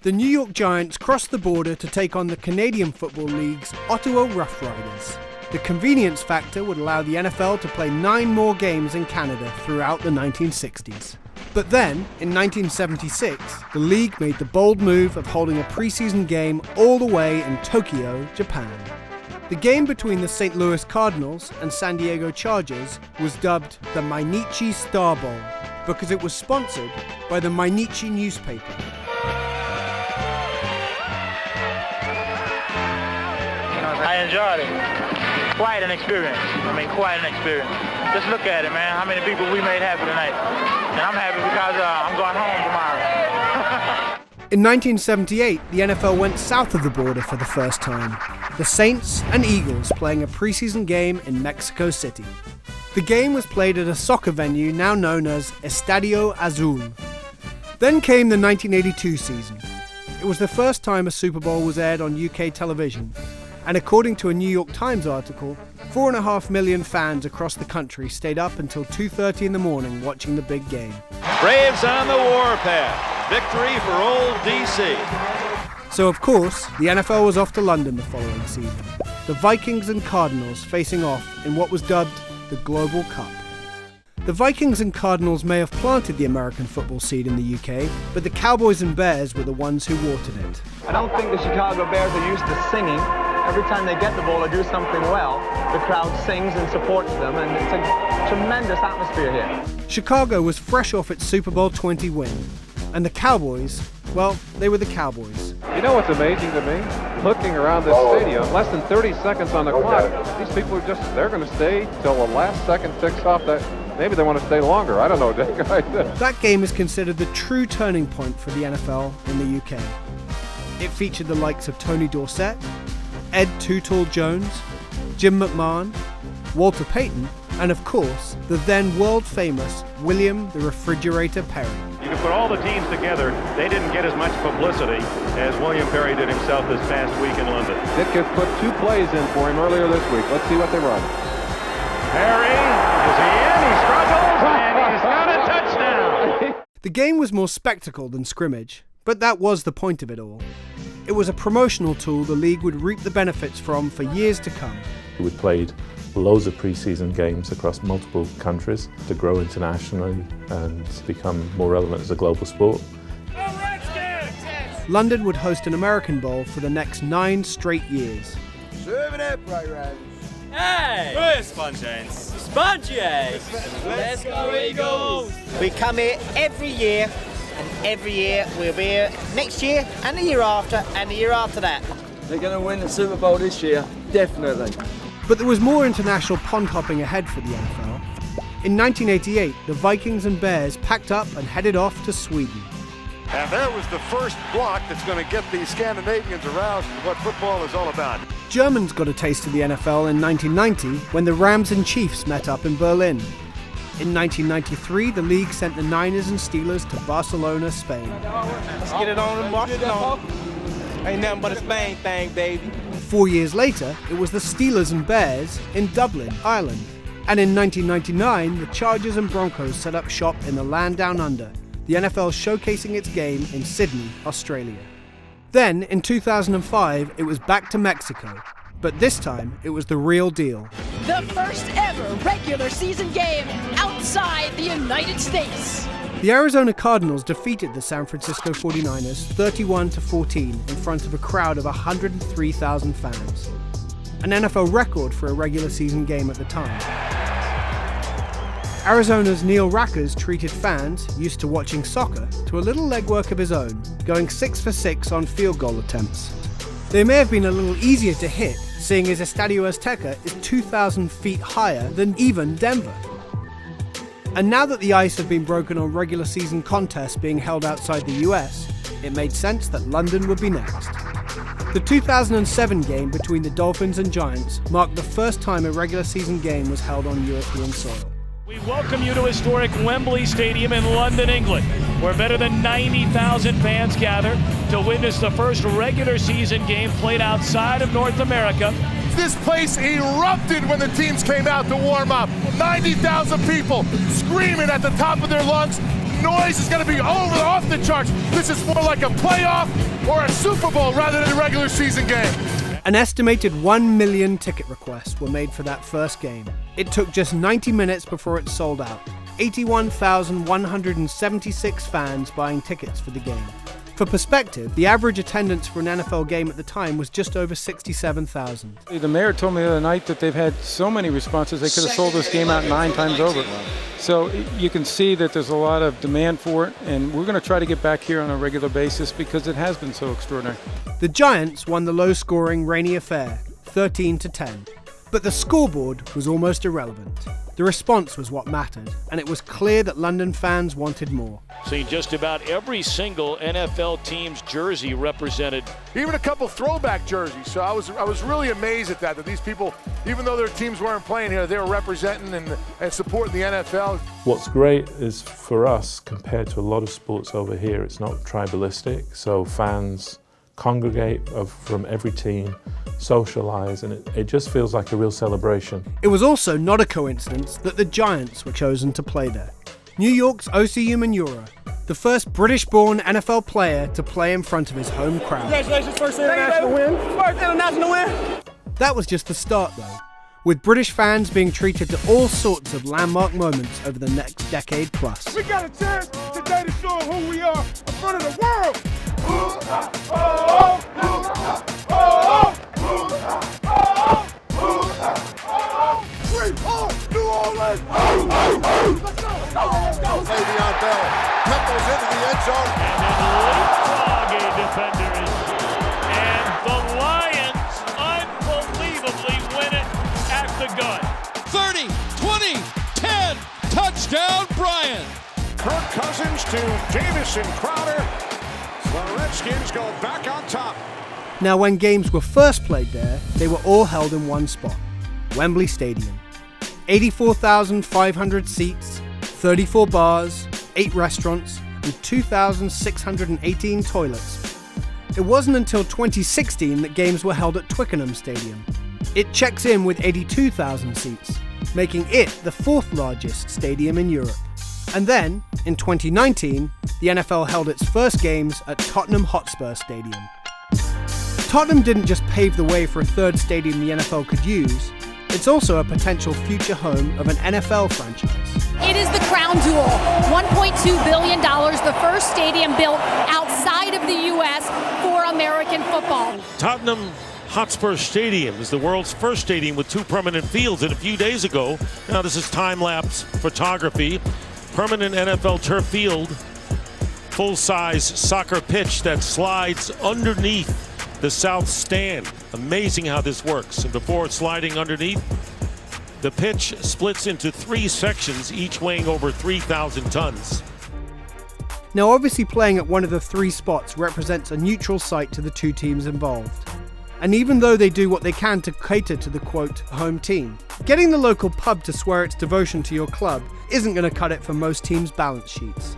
The New York Giants crossed the border to take on the Canadian Football League's Ottawa Rough Riders. The convenience factor would allow the NFL to play 9 more games in Canada throughout the 1960s. But then, in 1976, the league made the bold move of holding a preseason game all the way in Tokyo, Japan. The game between the St. Louis Cardinals and San Diego Chargers was dubbed the Mainichi Star Bowl because it was sponsored by the Mainichi newspaper. I enjoyed it. Quite an experience. Quite an experience. Just look at it, man. How many people we made happy tonight. And I'm happy because I'm going home tomorrow. In 1978, the NFL went south of the border for the first time. The Saints and Eagles playing a preseason game in Mexico City. The game was played at a soccer venue now known as Estadio Azul. Then came the 1982 season. It was the first time a Super Bowl was aired on UK television, and according to a New York Times article, 4.5 million fans across the country stayed up until 2:30 in the morning watching the big game. Braves on the warpath. Victory for old DC. So of course, the NFL was off to London the following season. The Vikings and Cardinals facing off in what was dubbed the Global Cup. The Vikings and Cardinals may have planted the American football seed in the UK, but the Cowboys and Bears were the ones who watered it. I don't think the Chicago Bears are used to singing. Every time they get the ball or do something well, the crowd sings and supports them, and it's a tremendous atmosphere here. Chicago was fresh off its Super Bowl 20 win, and the Cowboys, well, they were the Cowboys. You know what's amazing to me? Looking around this stadium, less than 30 seconds on the clock. These people are they're going to stay till the last second ticks off. That maybe they want to stay longer. I don't know, Dick. That game is considered the true turning point for the NFL in the UK. It featured the likes of Tony Dorsett, Ed Too Tall Jones, Jim McMahon, Walter Payton, and of course, the then world-famous William the Refrigerator Perry. You can put all the teams together. They didn't get as much publicity as William Perry did himself this past week in London. Dick has put 2 plays in for him earlier this week. Let's see what they run. Perry, is he in? He struggles, and he's got a touchdown. The game was more spectacle than scrimmage, but that was the point of it all. It was a promotional tool the league would reap the benefits from for years to come. We played loads of pre-season games across multiple countries to grow internationally and become more relevant as a global sport. London would host an American Bowl for the next 9 straight years. Serve it up, right, Riders. Hey! We're Sponge Eggs. Sponge Eggs! Let's go Eagles! We come here every year, and every year we'll be here next year, and the year after, and the year after that. They're going to win the Super Bowl this year, definitely. But there was more international pond hopping ahead for the NFL. In 1988, the Vikings and Bears packed up and headed off to Sweden. And there was the first block that's going to get these Scandinavians aroused to what football is all about. Germans got a taste of the NFL in 1990 when the Rams and Chiefs met up in Berlin. In 1993, the league sent the Niners and Steelers to Barcelona, Spain. Let's get it on in Barcelona. Ain't nothing but a Spain thing, baby. 4 years later, it was the Steelers and Bears in Dublin, Ireland. And in 1999, the Chargers and Broncos set up shop in the land down under, the NFL showcasing its game in Sydney, Australia. Then, in 2005, it was back to Mexico, but this time it was the real deal. The first ever regular season game outside the United States. The Arizona Cardinals defeated the San Francisco 49ers 31-14 in front of a crowd of 103,000 fans, an NFL record for a regular season game at the time. Arizona's Neil Rackers treated fans, used to watching soccer, to a little legwork of his own, going 6 for 6 on field goal attempts. They may have been a little easier to hit, seeing as Estadio Azteca is 2,000 feet higher than even Denver. And now that the ice had been broken on regular season contests being held outside the US, it made sense that London would be next. The 2007 game between the Dolphins and Giants marked the first time a regular season game was held on European soil. We welcome you to historic Wembley Stadium in London, England, where better than 90,000 fans gather to witness the first regular season game played outside of North America. This place erupted when the teams came out to warm up. 90,000 people screaming at the top of their lungs. Noise is going to be off the charts. This is more like a playoff or a Super Bowl rather than a regular season game. An estimated 1 million ticket requests were made for that first game. It took just 90 minutes before it sold out. 81,176 fans buying tickets for the game. For perspective, the average attendance for an NFL game at the time was just over 67,000. The mayor told me the other night that they've had so many responses they could have sold this game out 9 times over. So you can see that there's a lot of demand for it, and we're going to try to get back here on a regular basis because it has been so extraordinary. The Giants won the low-scoring, rainy affair, 13-10. But the scoreboard was almost irrelevant. The response was what mattered, and it was clear that London fans wanted more. Seen just about every single NFL team's jersey represented. Even a couple throwback jerseys. So I was really amazed at that these people, even though their teams weren't playing here, they were representing and supporting the NFL. What's great is for us, compared to a lot of sports over here, it's not tribalistic. So fans congregate from every team, socialise, and it just feels like a real celebration. It was also not a coincidence that the Giants were chosen to play there. New York's Osi Umenyiora, the first British-born NFL player to play in front of his home crowd. Congratulations, first international win. First international win. That was just the start, though, with British fans being treated to all sorts of landmark moments over the next decade plus. We got a chance today to show who we are in front of the world. New Orleans! Le'Veon Bell peppers into the end zone. And then leapfrogging defenders. And the Lions unbelievably win it at the gun. 30, 20, 10, touchdown, Bryant. Kirk Cousins to Davison Crowder. The Redskins go back on top. Now, when games were first played there, they were all held in one spot, Wembley Stadium. 84,500 seats, 34 bars, 8 restaurants, and 2,618 toilets. It wasn't until 2016 that games were held at Twickenham Stadium. It checks in with 82,000 seats, making it the 4th largest stadium in Europe. And then, in 2019, the NFL held its first games at Tottenham Hotspur Stadium. Tottenham didn't just pave the way for a third stadium the NFL could use, it's also a potential future home of an NFL franchise. It is the crown jewel. $1.2 billion, the first stadium built outside of the U.S. for American football. Tottenham Hotspur Stadium is the world's first stadium with 2 permanent fields. And a few days ago, now this is time-lapse photography, permanent NFL turf field, full-size soccer pitch that slides underneath the south stand. Amazing how this works. And before it's sliding underneath, the pitch splits into 3 sections, each weighing over 3,000 tons. Now, obviously playing at one of the 3 spots represents a neutral site to the 2 teams involved. And even though they do what they can to cater to the, quote, home team, getting the local pub to swear its devotion to your club isn't going to cut it for most teams' balance sheets.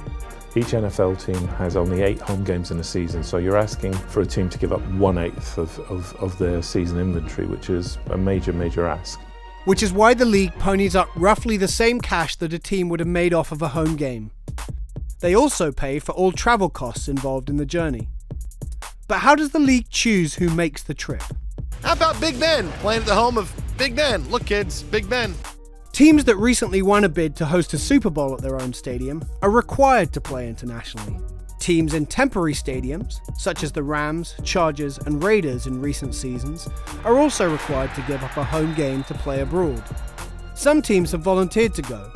Each NFL team has only 8 home games in a season, so you're asking for a team to give up 1/8 of their season inventory, which is a major ask. Which is why the league ponies up roughly the same cash that a team would have made off of a home game. They also pay for all travel costs involved in the journey. But how does the league choose who makes the trip? How about Big Ben playing at the home of Big Ben? Look, kids, Big Ben. Teams that recently won a bid to host a Super Bowl at their own stadium are required to play internationally. Teams in temporary stadiums, such as the Rams, Chargers, and Raiders in recent seasons, are also required to give up a home game to play abroad. Some teams have volunteered to go,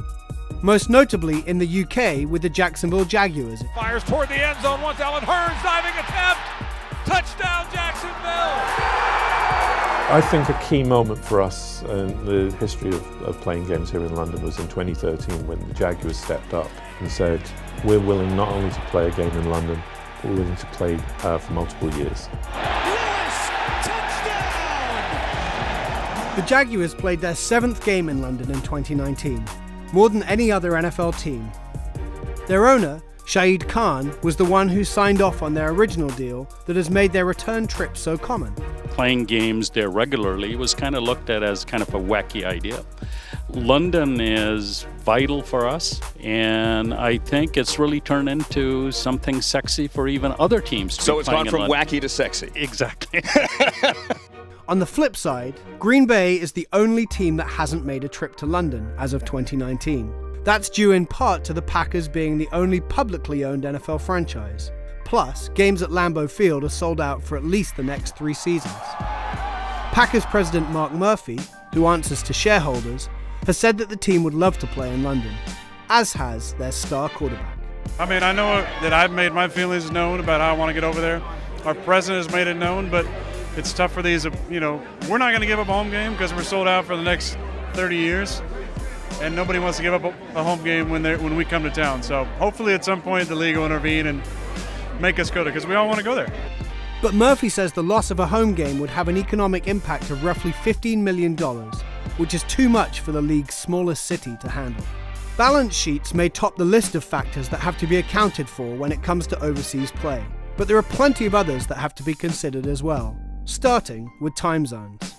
most notably in the UK with the Jacksonville Jaguars. Fires toward the end zone once Allen Hurns diving attempt. Touchdown, Jacksonville! I think a key moment for us in the history of playing games here in London was in 2013 when the Jaguars stepped up and said, we're willing not only to play a game in London, but we're willing to play for multiple years. The Jaguars played their 7th game in London in 2019, more than any other NFL team. Their owner, Shahid Khan, was the one who signed off on their original deal that has made their return trip so common. Playing games there regularly was kind of looked at as kind of a wacky idea. London is vital for us, and I think it's really turned into something sexy for even other teams. So it's gone from wacky to sexy. Exactly. On the flip side, Green Bay is the only team that hasn't made a trip to London as of 2019. That's due in part to the Packers being the only publicly owned NFL franchise. Plus, games at Lambeau Field are sold out for at least the next 3 seasons. Packers president Mark Murphy, who answers to shareholders, has said that the team would love to play in London, as has their star quarterback. I mean, I know that I've made my feelings known about how I want to get over there. Our president has made it known, but it's tough for these, we're not going to give up a home game because we're sold out for the next 30 years. And nobody wants to give up a home game when we come to town. So hopefully at some point the league will intervene and make us go there, because we all want to go there. But Murphy says the loss of a home game would have an economic impact of roughly $15 million, which is too much for the league's smallest city to handle. Balance sheets may top the list of factors that have to be accounted for when it comes to overseas play, but there are plenty of others that have to be considered as well, starting with time zones.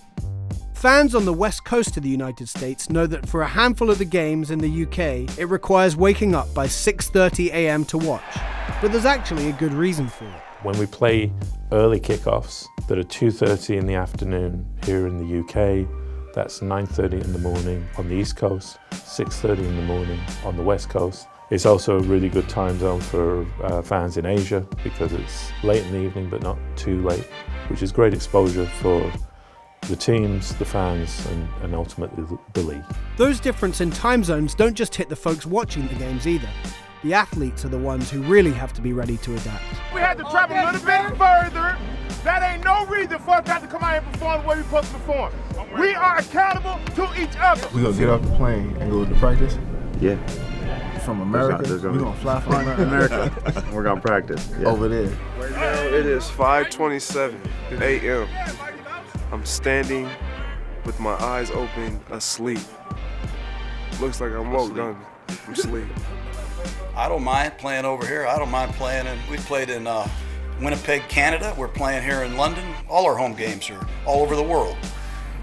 Fans on the west coast of the United States know that for a handful of the games in the UK, it requires waking up by 6:30 a.m. to watch, but there's actually a good reason for it. When we play early kickoffs that are 2:30 in the afternoon here in the UK, that's 9:30 in the morning on the East Coast, 6:30 in the morning on the West Coast. It's also a really good time zone for fans in Asia because it's late in the evening but not too late, which is great exposure for the teams, the fans, and ultimately the league. Those differences in time zones don't just hit the folks watching the games either. The athletes are the ones who really have to be ready to adapt. We had to travel a little bit further. That ain't no reason for us not to come out and perform the way we're supposed to perform. We are accountable to each other. We gonna get off the plane and go to practice? Yeah. From America? We gonna fly from America? We're gonna practice. Yeah. Over there. Right now it is 5:27 a.m. I'm standing with my eyes open, asleep. Looks like I'm woke, don't it? From sleep. I don't mind playing over here. I don't mind playing we played in Winnipeg, Canada. We're playing here in London. All our home games are all over the world.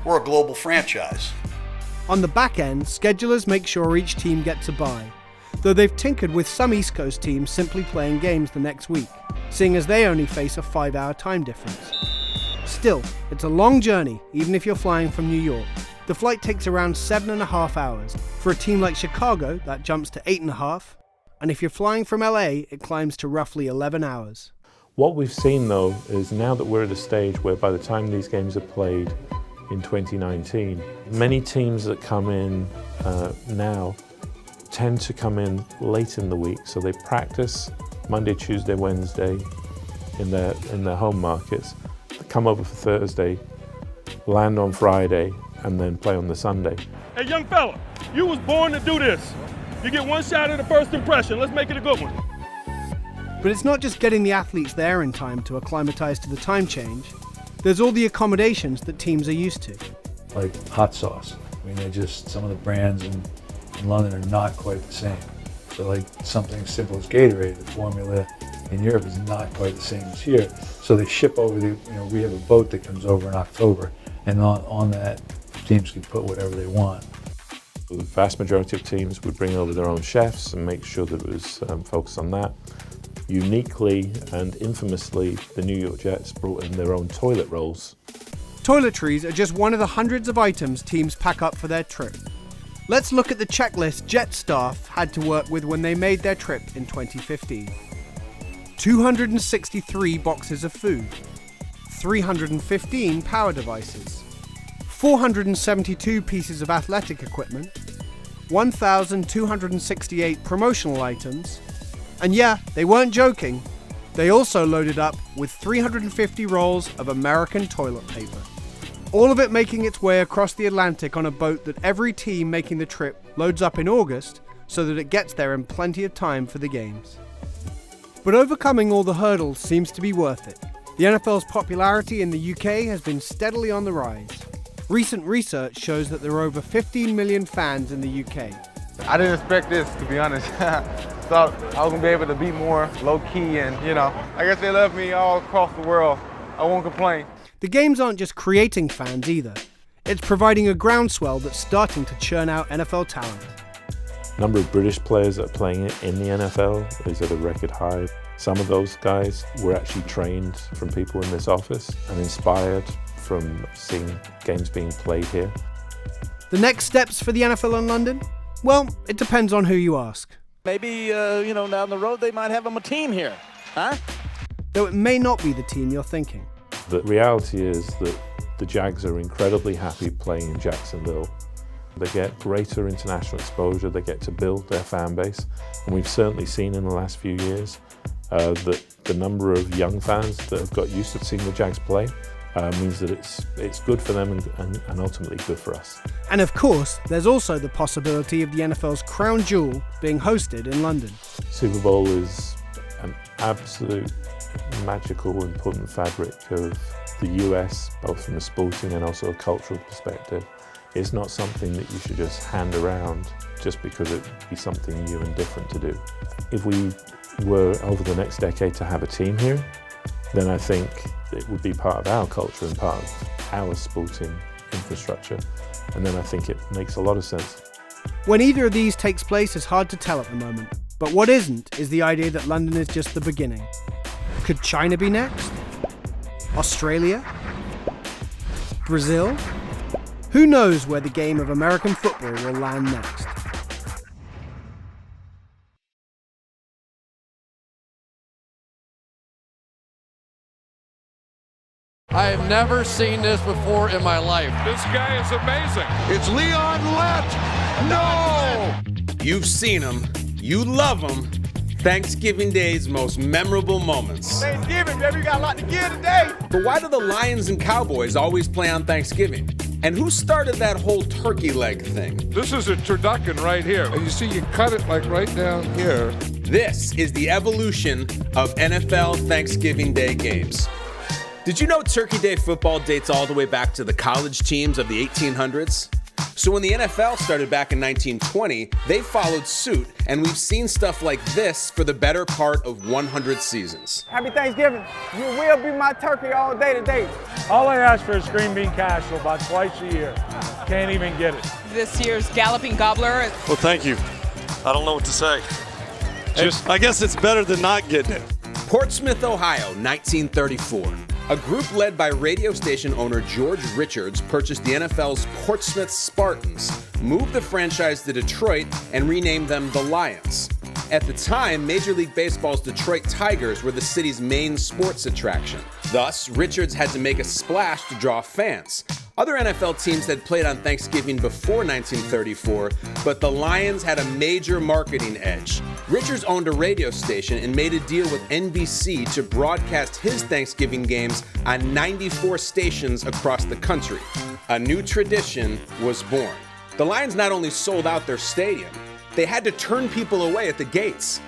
We're a global franchise. On the back end, schedulers make sure each team gets a bye, though they've tinkered with some East Coast teams simply playing games the next week, seeing as they only face a 5-hour time difference. Still, it's a long journey, even if you're flying from New York. The flight takes around 7.5 hours. For a team like Chicago, that jumps to 8.5. And if you're flying from LA, it climbs to roughly 11 hours. What we've seen though is now that we're at a stage where by the time these games are played in 2019, many teams that come in now tend to come in late in the week. So they practice Monday, Tuesday, Wednesday in their home markets, come over for Thursday, land on Friday, and then play on the Sunday. Hey, young fella, you was born to do this. You get one shot at the first impression. Let's make it a good one. But it's not just getting the athletes there in time to acclimatise to the time change. There's all the accommodations that teams are used to. Like hot sauce. I mean, some of the brands in London are not quite the same. So like something as simple as Gatorade, the formula in Europe is not quite the same as here. So they ship over we have a boat that comes over in October, and on that, teams can put whatever they want. The vast majority of teams would bring over their own chefs and make sure that it was focused on that. Uniquely and infamously, the New York Jets brought in their own toilet rolls. Toiletries are just one of the hundreds of items teams pack up for their trip. Let's look at the checklist Jet staff had to work with when they made their trip in 2015. 263 boxes of food, 315 power devices, 472 pieces of athletic equipment, 1,268 promotional items, and yeah, they weren't joking, they also loaded up with 350 rolls of American toilet paper. All of it making its way across the Atlantic on a boat that every team making the trip loads up in August so that it gets there in plenty of time for the games. But overcoming all the hurdles seems to be worth it. The NFL's popularity in the UK has been steadily on the rise. Recent research shows that there are over 15 million fans in the UK. I didn't expect this, to be honest. Thought I was going to be able to be more low-key and, I guess they love me all across the world. I won't complain. The games aren't just creating fans either. It's providing a groundswell that's starting to churn out NFL talent. The number of British players that are playing it in the NFL is at a record high. Some of those guys were actually trained from people in this office and inspired from seeing games being played here. The next steps for the NFL in London? Well, it depends on who you ask. Maybe, down the road they might have them a team here, huh? Though it may not be the team you're thinking. The reality is that the Jags are incredibly happy playing in Jacksonville. They get greater international exposure, they get to build their fan base, and we've certainly seen in the last few years that the number of young fans that have got used to seeing the Jags play means that it's good for them and ultimately good for us. And of course, there's also the possibility of the NFL's crown jewel being hosted in London. Super Bowl is an absolute magical and important fabric of the US, both from a sporting and also a cultural perspective. It's not something that you should just hand around just because it would be something new and different to do. If we were over the next decade to have a team here, then I think it would be part of our culture and part of our sporting infrastructure. And then I think it makes a lot of sense. When either of these takes place is hard to tell at the moment. But what isn't is the idea that London is just the beginning. Could China be next? Australia? Brazil? Who knows where the game of American football will land next? I have never seen this before in my life. This guy is amazing. It's Leon Lett. No! You've seen him. You love him. Thanksgiving Day's most memorable moments. Thanksgiving, baby, you got a lot to give today. But why do the Lions and Cowboys always play on Thanksgiving? And who started that whole turkey leg thing? This is a turducken right here. And you see, you cut it like right down here. This is the evolution of NFL Thanksgiving Day games. Did you know Turkey Day football dates all the way back to the college teams of the 1800s? So when the NFL started back in 1920, they followed suit, and we've seen stuff like this for the better part of 100 seasons. Happy Thanksgiving. You will be my turkey all day today. All I ask for is green bean casserole about twice a year. Can't even get it. This year's Galloping Gobbler. Well, thank you. I don't know what to say. I guess it's better than not getting it. Portsmouth, Ohio, 1934. A group led by radio station owner George Richards purchased the NFL's Portsmouth Spartans, moved the franchise to Detroit, and renamed them the Lions. At the time, Major League Baseball's Detroit Tigers were the city's main sports attraction. Thus, Richards had to make a splash to draw fans. Other NFL teams had played on Thanksgiving before 1934, but the Lions had a major marketing edge. Richards owned a radio station and made a deal with NBC to broadcast his Thanksgiving games on 94 stations across the country. A new tradition was born. The Lions not only sold out their stadium, they had to turn people away at the gates.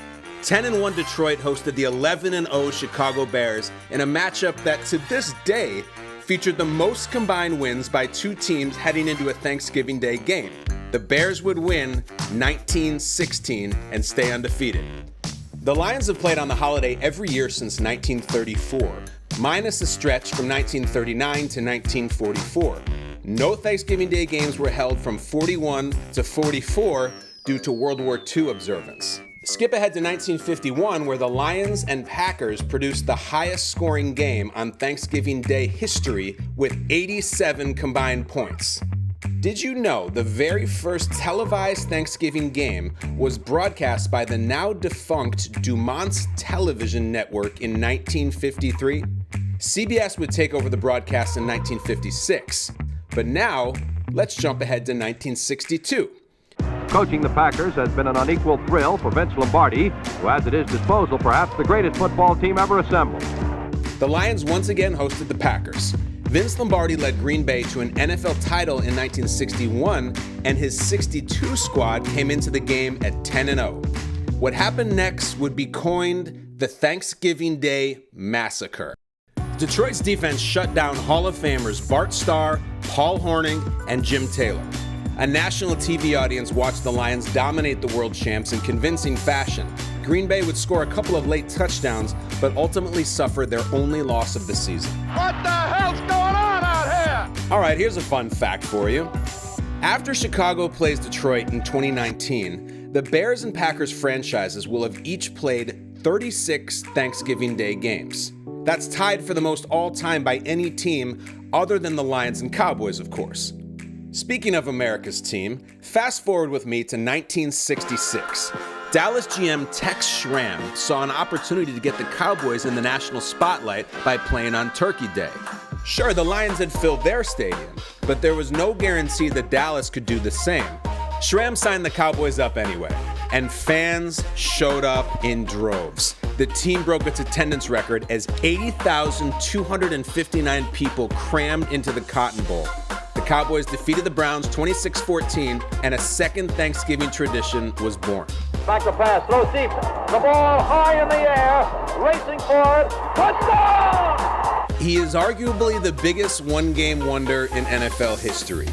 10-1 Detroit hosted the 11-0 Chicago Bears in a matchup that to this day featured the most combined wins by two teams heading into a Thanksgiving Day game. The Bears would win 19-16 and stay undefeated. The Lions have played on the holiday every year since 1934, minus a stretch from 1939 to 1944. No Thanksgiving Day games were held from 41 to 44 due to World War II observance. Skip ahead to 1951, where the Lions and Packers produced the highest scoring game on Thanksgiving Day history with 87 combined points. Did you know the very first televised Thanksgiving game was broadcast by the now defunct Dumont's television network in 1953? CBS would take over the broadcast in 1956. But now, let's jump ahead to 1962. Coaching the Packers has been an unequal thrill for Vince Lombardi, who has at his disposal perhaps the greatest football team ever assembled. The Lions once again hosted the Packers. Vince Lombardi led Green Bay to an NFL title in 1961, and his 62 squad came into the game at 10-0. What happened next would be coined the Thanksgiving Day Massacre. Detroit's defense shut down Hall of Famers Bart Starr, Paul Hornung, and Jim Taylor. A national TV audience watched the Lions dominate the world champs in convincing fashion. Green Bay would score a couple of late touchdowns, but ultimately suffered their only loss of the season. What the hell's going on out here? All right, here's a fun fact for you. After Chicago plays Detroit in 2019, the Bears and Packers franchises will have each played 36 Thanksgiving Day games. That's tied for the most all-time by any team other than the Lions and Cowboys, of course. Speaking of America's team, fast forward with me to 1966. Dallas GM Tex Schramm saw an opportunity to get the Cowboys in the national spotlight by playing on Turkey Day. Sure, the Lions had filled their stadium, but there was no guarantee that Dallas could do the same. Schramm signed the Cowboys up anyway. and fans showed up in droves. The team broke its attendance record as 80,259 people crammed into the Cotton Bowl. The Cowboys defeated the Browns 26-14, and a second Thanksgiving tradition was born. Back to pass, throws deep, the ball high in the air, racing for it, touchdown! He is arguably the biggest one-game wonder in NFL history.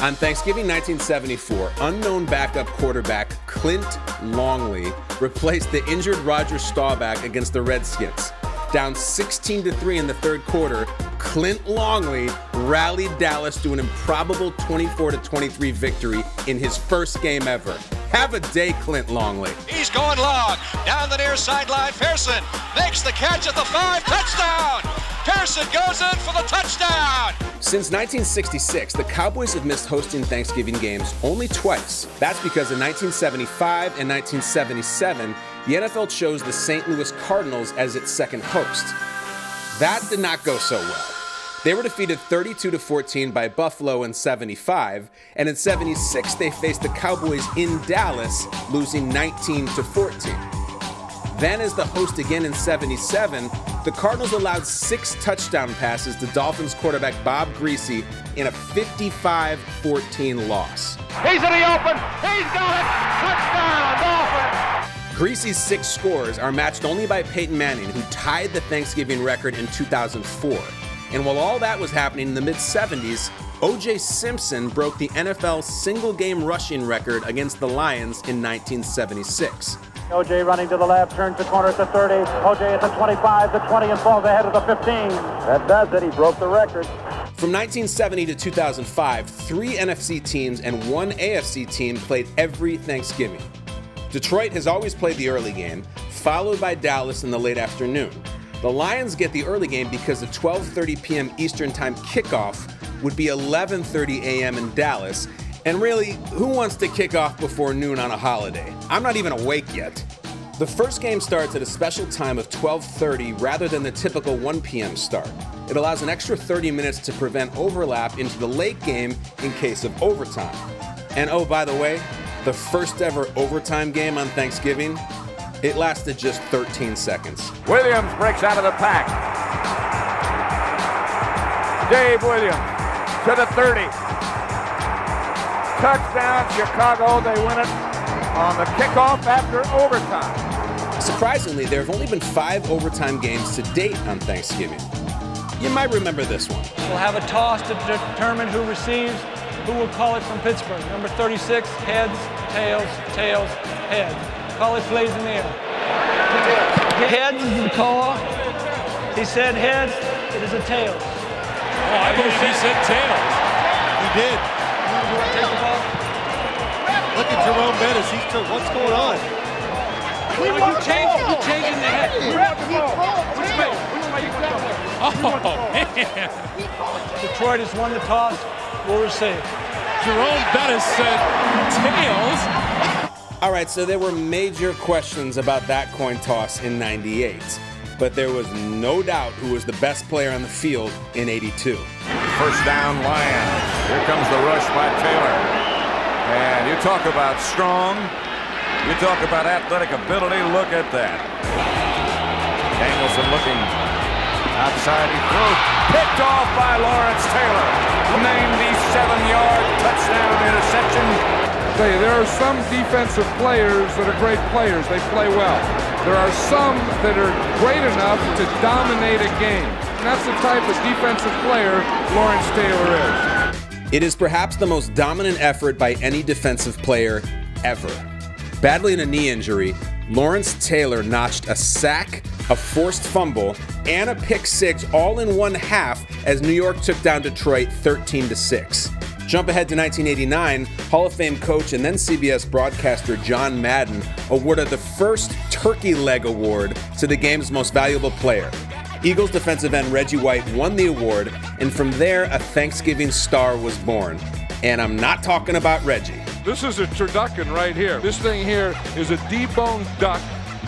On Thanksgiving 1974, unknown backup quarterback Clint Longley replaced the injured Roger Staubach against the Redskins. Down 16-3 in the third quarter, Clint Longley rallied Dallas to an improbable 24-23 victory in his first game ever. Have a day, Clint Longley. He's going long. Down the near sideline, Pearson makes the catch at the 5, touchdown! Pearson goes in for the touchdown! Since 1966, the Cowboys have missed hosting Thanksgiving games only twice. That's because in 1975 and 1977, the NFL chose the St. Louis Cardinals as its second host. That did not go so well. They were defeated 32-14 by Buffalo in 75, and in 76 they faced the Cowboys in Dallas, losing 19-14. Then as the host again in 77, the Cardinals allowed 6 touchdown passes to Dolphins quarterback Bob Greasy in a 55-14 loss. He's in the open, he's got it, touchdown, Dolphins! Greasy's 6 scores are matched only by Peyton Manning, who tied the Thanksgiving record in 2004. And while all that was happening in the mid-70s, O.J. Simpson broke the NFL single-game rushing record against the Lions in 1976. O.J. running to the left, turns the corner at the 30. O.J. at the 25, the 20, and falls ahead of the 15. That does it. He broke the record. From 1970 to 2005, 3 NFC teams and 1 AFC team played every Thanksgiving. Detroit has always played the early game, followed by Dallas in the late afternoon. The Lions get the early game because the 12:30 p.m. Eastern Time kickoff would be 11:30 a.m. in Dallas. And really, who wants to kick off before noon on a holiday? I'm not even awake yet. The first game starts at a special time of 12:30 rather than the typical 1 p.m. start. It allows an extra 30 minutes to prevent overlap into the late game in case of overtime. And oh, by the way, the first ever overtime game on Thanksgiving, it lasted just 13 seconds. Williams breaks out of the pack. Dave Williams to the 30. Touchdown, Chicago. They win it on the kickoff after overtime. Surprisingly, there have only been 5 overtime games to date on Thanksgiving. You might remember this one. We'll have a toss to determine who receives. Who will call it from Pittsburgh? Number 36, heads, tails, tails, heads. Call it plays in the air. Heads is the call. He said heads, it is a tails. Oh, I believe he said tails. He did. Take the ball. Look at Jerome Bettis. What's going on? You're changing the head. Which way? Oh, man. Detroit has won the toss. Will receive. Jerome Bettis said tails. All right, so there were major questions about that coin toss in 98, but there was no doubt who was the best player on the field in 82. First down, Lions. Here comes the rush by Taylor. And you talk about strong. You talk about athletic ability. Look at that. Danielson looking outside. He throws. Picked off by Lawrence Taylor. 97-yard touchdown interception. I tell you, there are some defensive players that are great players. They play well. There are some that are great enough to dominate a game. And that's the type of defensive player Lawrence Taylor is. It is perhaps the most dominant effort by any defensive player ever. Battling a knee injury, Lawrence Taylor notched a sack, a forced fumble, and a pick six all in one half as New York took down Detroit 13-6. Jump ahead to 1989, Hall of Fame coach and then CBS broadcaster John Madden awarded the first Turkey Leg Award to the game's most valuable player. Eagles defensive end Reggie White won the award, and from there a Thanksgiving star was born. And I'm not talking about Reggie. This is a turducken right here. This thing here is a deboned duck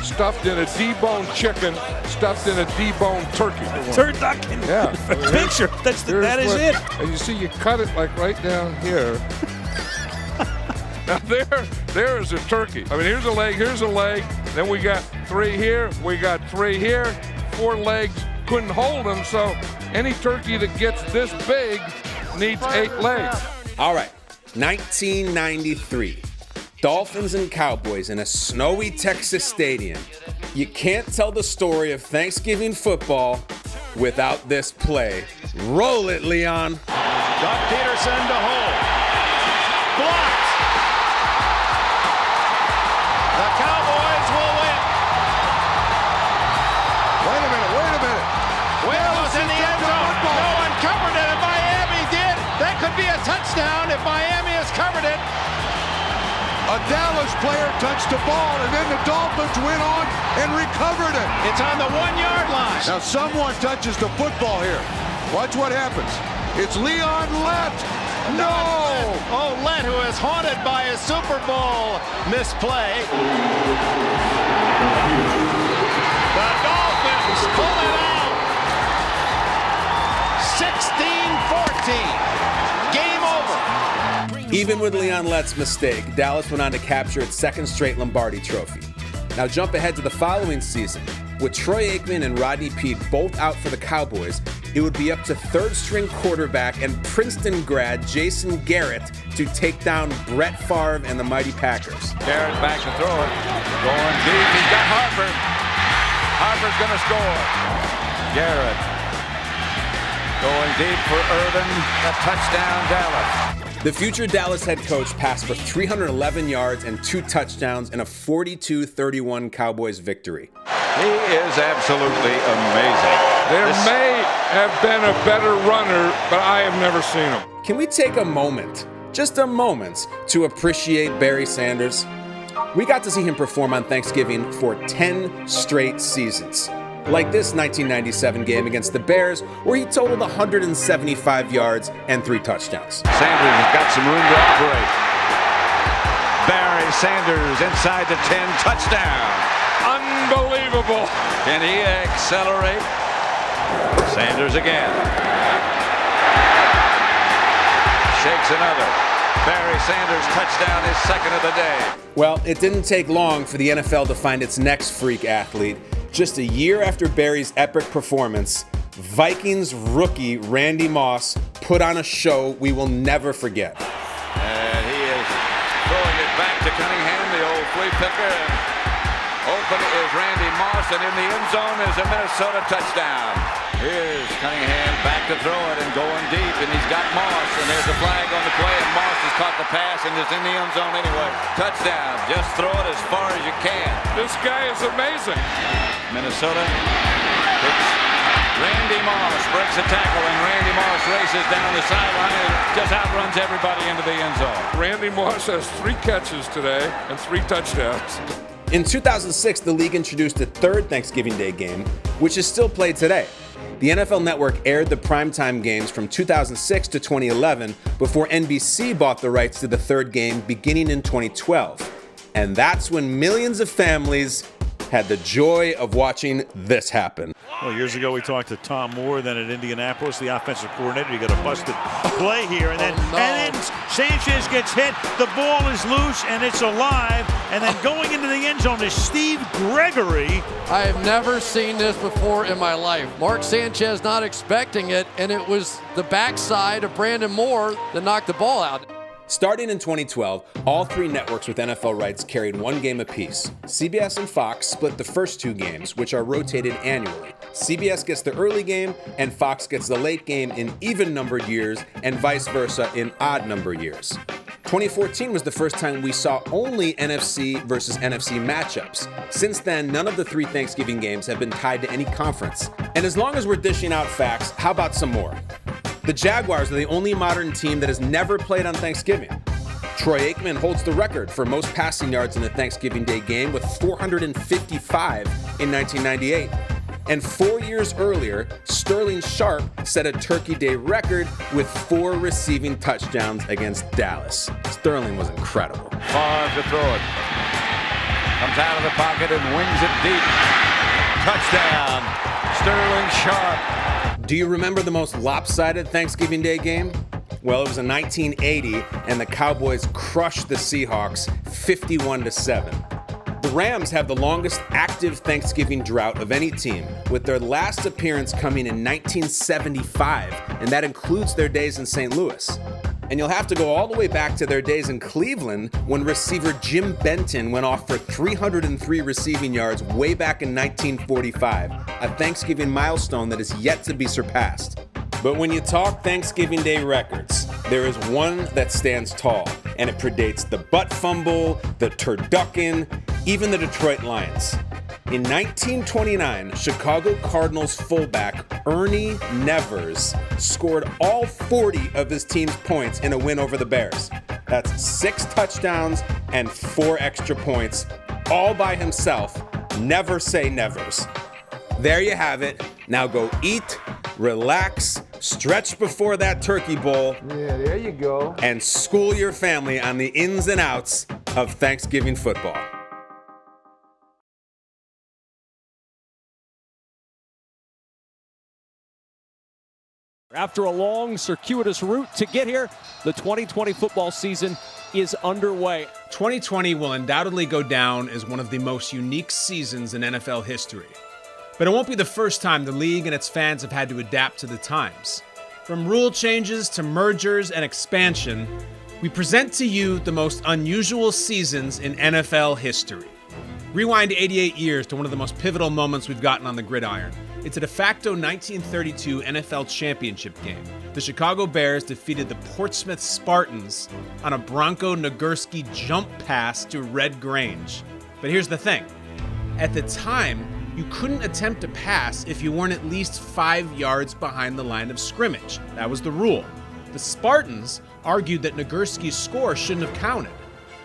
stuffed in a deboned chicken, stuffed in a deboned turkey. Turducken. Yeah. Picture. That is it. And you see, you cut it like right down here. Now there is a turkey. I mean, here's a leg, then we got 3 here, we got 3 here, 4 legs, couldn't hold them, so any turkey that gets this big needs 8 legs. All right, 1993. Dolphins and Cowboys in a snowy Texas stadium. You can't tell the story of Thanksgiving football without this play. Roll it, Leon. Doug Peterson to hold. Blocked. The Cowboys will win. Wait a minute. Will was in the end zone. No one covered it, and Miami did. That could be a touchdown if Miami has covered it. A Dallas player touched the ball, and then the Dolphins went on and recovered it. It's on the 1-yard line. Now someone touches the football here. Watch what happens. It's Leon Lett. No! Oh, Lett, who is haunted by his Super Bowl misplay. The Dolphins pull it out. 16-14. Game over. Even with Leon Lett's mistake, Dallas went on to capture its 2nd straight Lombardi Trophy. Now jump ahead to the following season. With Troy Aikman and Rodney Peete both out for the Cowboys, it would be up to 3rd-string quarterback and Princeton grad Jason Garrett to take down Brett Favre and the mighty Packers. Garrett back to throw it. Going deep. He's got Harper. Harper's going to score. Garrett going deep for Irvin. A touchdown, Dallas. The future Dallas head coach passed for 311 yards and 2 touchdowns in a 42-31 Cowboys victory. He is absolutely amazing. There may have been a better runner, but I have never seen him. Can we take a moment, just a moment, to appreciate Barry Sanders? We got to see him perform on Thanksgiving for 10 straight seasons. Like this 1997 game against the Bears, where he totaled 175 yards and 3 touchdowns. Sanders has got some room to operate. Barry Sanders inside the 10, touchdown. Unbelievable. Can he accelerate? Sanders again. Shakes another. Barry Sanders touchdown, his 2nd of the day. Well, it didn't take long for the NFL to find its next freak athlete. Just a year after Barry's epic performance, Vikings rookie Randy Moss put on a show we will never forget. And he is throwing it back to Cunningham, the old flea picker. And open is Randy Moss, and in the end zone is a Minnesota touchdown. Here's Cunningham back to throw it and going deep, and he's got Moss, and there's a flag on the play, and Moss has caught the pass and is in the end zone anyway. Touchdown. Just throw it as far as you can. This guy is amazing. Minnesota picks Randy Moss, breaks a tackle, and Randy Moss races down the sideline and just outruns everybody into the end zone. Randy Moss has 3 catches today and 3 touchdowns. In 2006, the league introduced a 3rd Thanksgiving Day game, which is still played today. The NFL Network aired the primetime games from 2006 to 2011 before NBC bought the rights to the 3rd game beginning in 2012. And that's when millions of families had the joy of watching this happen. Well, years ago we talked to Tom Moore, then at Indianapolis, the offensive coordinator. You got a busted play here, and then Sanchez gets hit. The ball is loose, and it's alive. And then going into the end zone is Steve Gregory. I have never seen this before in my life. Mark Sanchez not expecting it, and it was the backside of Brandon Moore that knocked the ball out. Starting in 2012, all 3 networks with NFL rights carried 1 game apiece. CBS and Fox split the first 2 games, which are rotated annually. CBS gets the early game, and Fox gets the late game in even-numbered years, and vice versa in odd-numbered years. 2014 was the first time we saw only NFC versus NFC matchups. Since then, none of the 3 Thanksgiving games have been tied to any conference. And as long as we're dishing out facts, how about some more? The Jaguars are the only modern team that has never played on Thanksgiving. Troy Aikman holds the record for most passing yards in a Thanksgiving Day game with 455 in 1998. And 4 years earlier, Sterling Sharp set a Turkey Day record with 4 receiving touchdowns against Dallas. Sterling was incredible. Favre to throw it. Comes out of the pocket and wings it deep. Touchdown, Sterling Sharp. Do you remember the most lopsided Thanksgiving Day game? Well, it was in 1980, and the Cowboys crushed the Seahawks 51-7. The Rams have the longest active Thanksgiving drought of any team, with their last appearance coming in 1975, and that includes their days in St. Louis. And you'll have to go all the way back to their days in Cleveland when receiver Jim Benton went off for 303 receiving yards way back in 1945, a Thanksgiving milestone that is yet to be surpassed. But when you talk Thanksgiving Day records, there is one that stands tall, and it predates the butt fumble, the turducken, even the Detroit Lions. In 1929, Chicago Cardinals fullback Ernie Nevers scored all 40 of his team's points in a win over the Bears. That's 6 touchdowns and 4 extra points, all by himself. Never say nevers. There you have it. Now go eat, relax, stretch before that turkey bowl. Yeah, there you go. And school your family on the ins and outs of Thanksgiving football. After a long, circuitous route to get here, the 2020 football season is underway. 2020 will undoubtedly go down as one of the most unique seasons in NFL history. But it won't be the first time the league and its fans have had to adapt to the times. From rule changes to mergers and expansion, we present to you the most unusual seasons in NFL history. Rewind 88 years to one of the most pivotal moments we've gotten on the gridiron. It's a de facto 1932 NFL championship game. The Chicago Bears defeated the Portsmouth Spartans on a Bronco Nagurski jump pass to Red Grange. But here's the thing. At the time, you couldn't attempt to pass if you weren't at least 5 yards behind the line of scrimmage. That was the rule. The Spartans argued that Nagurski's score shouldn't have counted.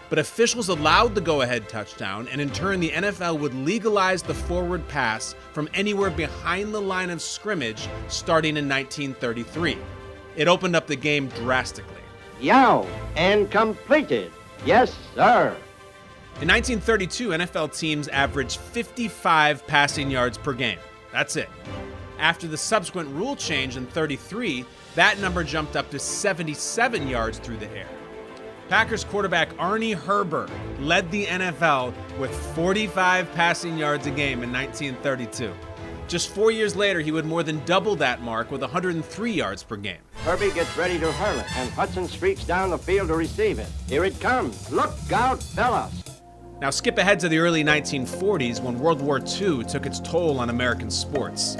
But officials allowed the go-ahead touchdown, and in turn the NFL would legalize the forward pass from anywhere behind the line of scrimmage starting in 1933. It opened up the game drastically. Yow, and completed. Yes, sir. In 1932, NFL teams averaged 55 passing yards per game. That's it. After the subsequent rule change in 33, that number jumped up to 77 yards through the air. Packers quarterback Arnie Herber led the NFL with 45 passing yards a game in 1932. Just 4 years later, he would more than double that mark with 103 yards per game. Herbie gets ready to hurl it, and Hudson streaks down the field to receive it. Here it comes. Look out, fellas. Now skip ahead to the early 1940s when World War II took its toll on American sports.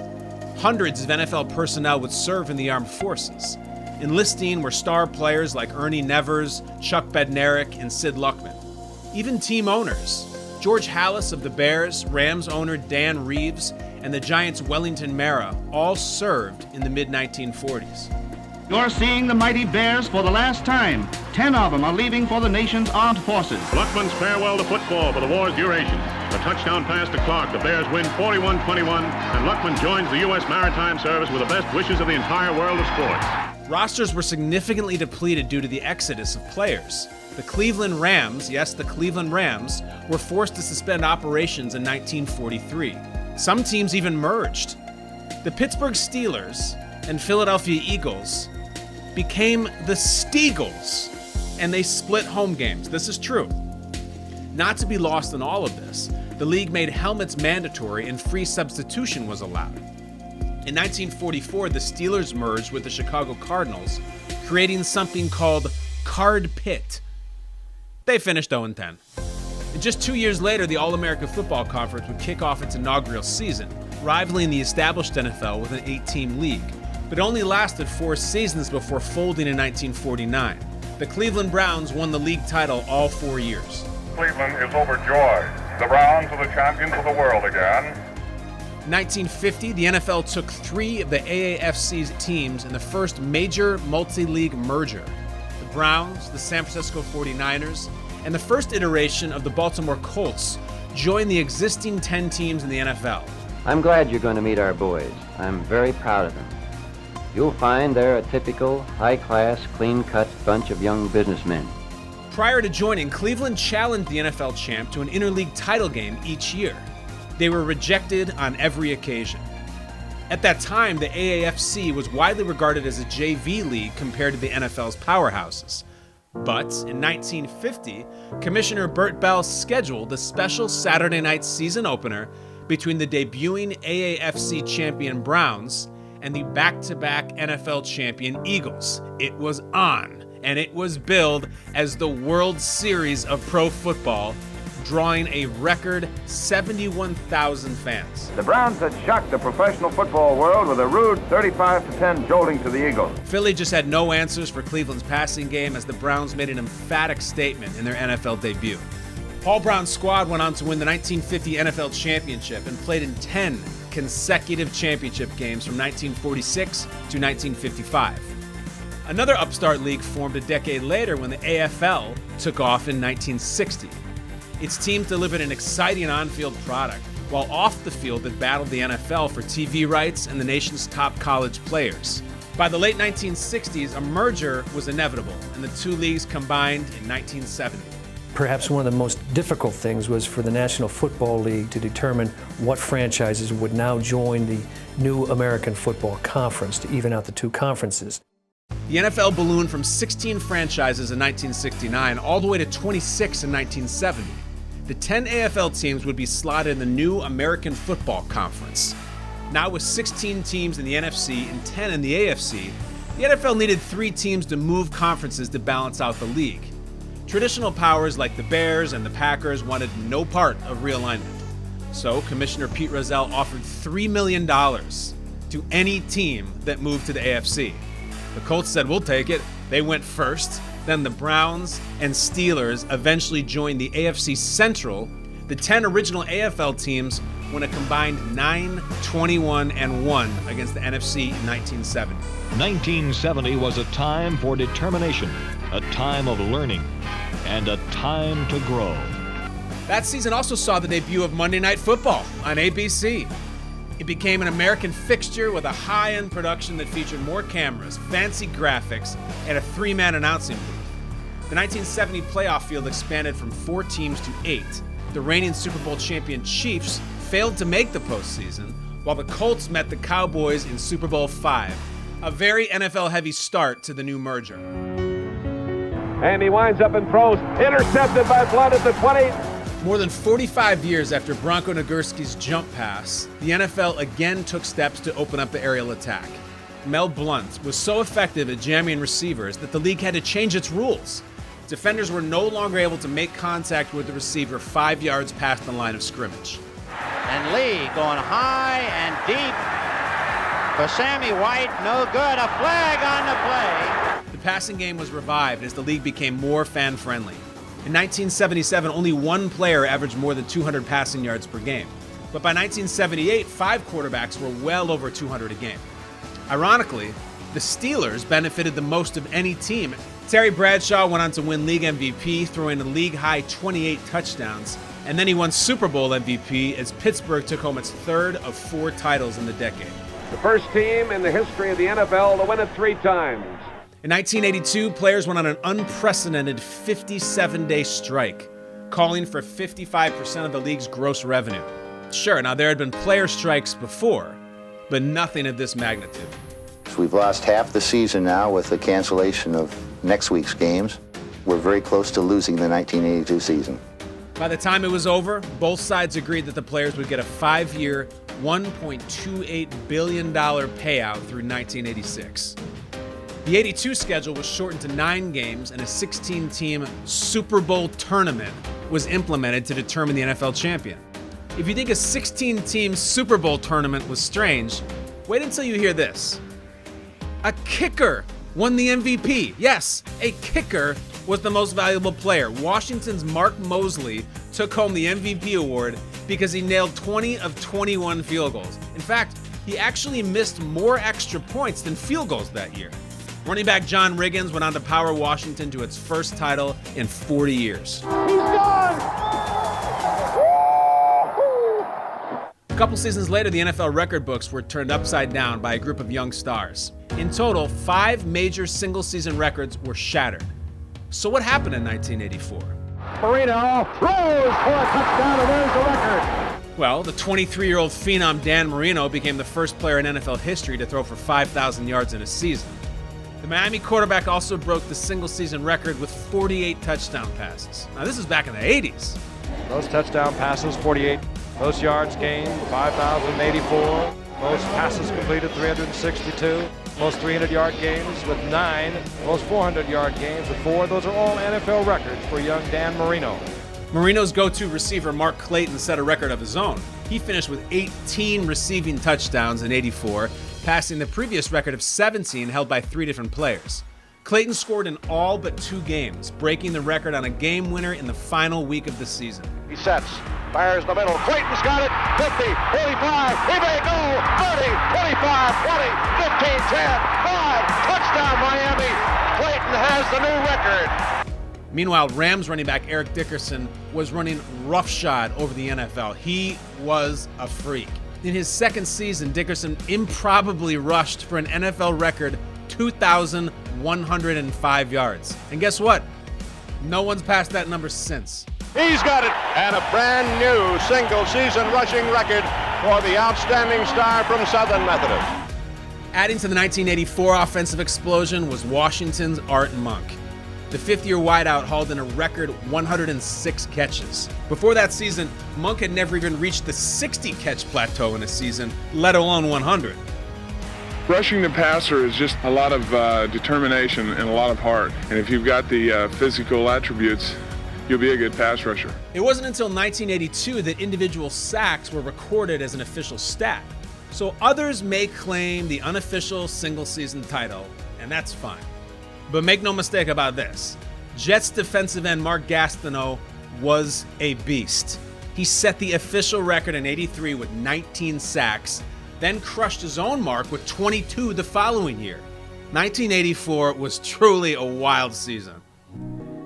Hundreds of NFL personnel would serve in the armed forces. Enlisting were star players like Ernie Nevers, Chuck Bednarik, and Sid Luckman. Even team owners. George Halas of the Bears, Rams owner Dan Reeves, and the Giants' Wellington Mara all served in the mid-1940s. You're seeing the mighty Bears for the last time. 10 of them are leaving for the nation's armed forces. Luckman's farewell to football for the war's duration. A touchdown pass to Clark. The Bears win 41-21, and Luckman joins the U.S. Maritime Service with the best wishes of the entire world of sports. Rosters were significantly depleted due to the exodus of players. The Cleveland Rams, yes, the Cleveland Rams, were forced to suspend operations in 1943. Some teams even merged. The Pittsburgh Steelers and Philadelphia Eagles became the Steagles, and they split home games. This is true. Not to be lost in all of this, the league made helmets mandatory and free substitution was allowed. In 1944, the Steelers merged with the Chicago Cardinals, creating something called Card Pit. They finished 0-10. And just 2 years later, the All-American Football Conference would kick off its inaugural season, rivaling the established NFL with an 8-team league. But it only lasted 4 seasons before folding in 1949. The Cleveland Browns won the league title all 4 years. Cleveland is overjoyed. The Browns are the champions of the world again. In 1950, the NFL took 3 of the AAFC's teams in the first major multi-league merger. The Browns, the San Francisco 49ers, and the first iteration of the Baltimore Colts joined the existing 10 teams in the NFL. I'm glad you're going to meet our boys. I'm very proud of them. You'll find they're a typical, high-class, clean-cut bunch of young businessmen. Prior to joining, Cleveland challenged the NFL champ to an interleague title game each year. They were rejected on every occasion. At that time, the AAFC was widely regarded as a JV league compared to the NFL's powerhouses. But in 1950, Commissioner Bert Bell scheduled a special Saturday night season opener between the debuting AAFC champion Browns and the back-to-back NFL champion Eagles. It was on, and it was billed as the World Series of Pro Football, drawing a record 71,000 fans. The Browns had shocked the professional football world with a rude 35-10 jolting to the Eagles. Philly just had no answers for Cleveland's passing game as the Browns made an emphatic statement in their NFL debut. Paul Brown's squad went on to win the 1950 NFL Championship and played in 10 consecutive championship games from 1946 to 1955. Another upstart league formed a decade later when the AFL took off in 1960. Its teams delivered an exciting on-field product, while off the field it battled the NFL for TV rights and the nation's top college players. By the late 1960s, a merger was inevitable, and the two leagues combined in 1970. Perhaps one of the most difficult things was for the National Football League to determine what franchises would now join the new American Football Conference to even out the two conferences. The NFL ballooned from 16 franchises in 1969 all the way to 26 in 1970. The 10 AFL teams would be slotted in the new American Football Conference. Now with 16 teams in the NFC and 10 in the AFC, the NFL needed 3 teams to move conferences to balance out the league. Traditional powers like the Bears and the Packers wanted no part of realignment. So Commissioner Pete Rozelle offered $3 million to any team that moved to the AFC. The Colts said, "We'll take it." They went first. Then the Browns and Steelers eventually joined the AFC Central. The 10 original AFL teams won a combined 9-21-1 against the NFC in 1970. 1970 was a time for determination, a time of learning, and a time to grow. That season also saw the debut of Monday Night Football on ABC. It became an American fixture with a high-end production that featured more cameras, fancy graphics, and a 3-man announcing booth. The 1970 playoff field expanded from 4 teams to 8. The reigning Super Bowl champion Chiefs failed to make the postseason, while the Colts met the Cowboys in Super Bowl V. A very NFL-heavy start to the new merger. And he winds up and throws, intercepted by Blunt at the 20. More than 45 years after Bronco Nagurski's jump pass, the NFL again took steps to open up the aerial attack. Mel Blount was so effective at jamming receivers that the league had to change its rules. Defenders were no longer able to make contact with the receiver 5 yards past the line of scrimmage. And Lee going high and deep for Sammy White, no good, a flag on the play. The passing game was revived as the league became more fan-friendly. In 1977, only one player averaged more than 200 passing yards per game. But by 1978, 5 quarterbacks were well over 200 a game. Ironically, the Steelers benefited the most of any team. Terry Bradshaw went on to win league MVP, throwing a league-high 28 touchdowns. And then he won Super Bowl MVP as Pittsburgh took home its 3rd of 4 titles in the decade. The first team in the history of the NFL to win it 3 times. In 1982, players went on an unprecedented 57-day strike, calling for 55% of the league's gross revenue. Sure, now there had been player strikes before, but nothing of this magnitude. We've lost half the season now with the cancellation of next week's games. We're very close to losing the 1982 season. By the time it was over, both sides agreed that the players would get a 5-year, $1.28 billion payout through 1986. The 82 schedule was shortened to 9 games, and a 16-team Super Bowl tournament was implemented to determine the NFL champion. If you think a 16-team Super Bowl tournament was strange, wait until you hear this. A kicker won the MVP. Yes, a kicker was the most valuable player. Washington's Mark Mosley took home the MVP award because he nailed 20 of 21 field goals. In fact, he actually missed more extra points than field goals that year. Running back John Riggins went on to power Washington to its first title in 40 years. He's gone! A couple seasons later, the NFL record books were turned upside down by a group of young stars. In total, 5 major single-season records were shattered. So what happened in 1984? Marino throws for a touchdown, and there's the record. Well, the 23-year-old phenom Dan Marino became the first player in NFL history to throw for 5,000 yards in a season. The Miami quarterback also broke the single-season record with 48 touchdown passes. Now, this is back in the 80s. Most touchdown passes, 48. Most yards gained, 5,084. Most passes completed, 362. Most 300-yard games with 9. Most 400-yard games with 4. Those are all NFL records for young Dan Marino. Marino's go-to receiver, Mark Clayton, set a record of his own. He finished with 18 receiving touchdowns in '84, passing the previous record of 17 held by 3 different players. Clayton scored in all but 2 games, breaking the record on a game winner in the final week of the season. He sets, fires the middle. Clayton's got it. 50, 45, he may go. 30, 25, 20, 15, 10, 5. Touchdown, Miami. Clayton has the new record. Meanwhile, Rams running back Eric Dickerson was running roughshod over the NFL. He was a freak. In his second season, Dickerson improbably rushed for an NFL record 2,105 yards. And guess what? No one's passed that number since. He's got it, and a brand new single-season rushing record for the outstanding star from Southern Methodist. Adding to the 1984 offensive explosion was Washington's Art Monk. The fifth-year wideout hauled in a record 106 catches. Before that season, Monk had never even reached the 60-catch plateau in a season, let alone 100. Rushing the passer is just a lot of determination and a lot of heart. And if you've got the physical attributes, you'll be a good pass rusher. It wasn't until 1982 that individual sacks were recorded as an official stat. So others may claim the unofficial single-season title, and that's fine. But make no mistake about this, Jets defensive end Mark Gastineau was a beast. He set the official record in '83 with 19 sacks, then crushed his own mark with 22 the following year. 1984 was truly a wild season.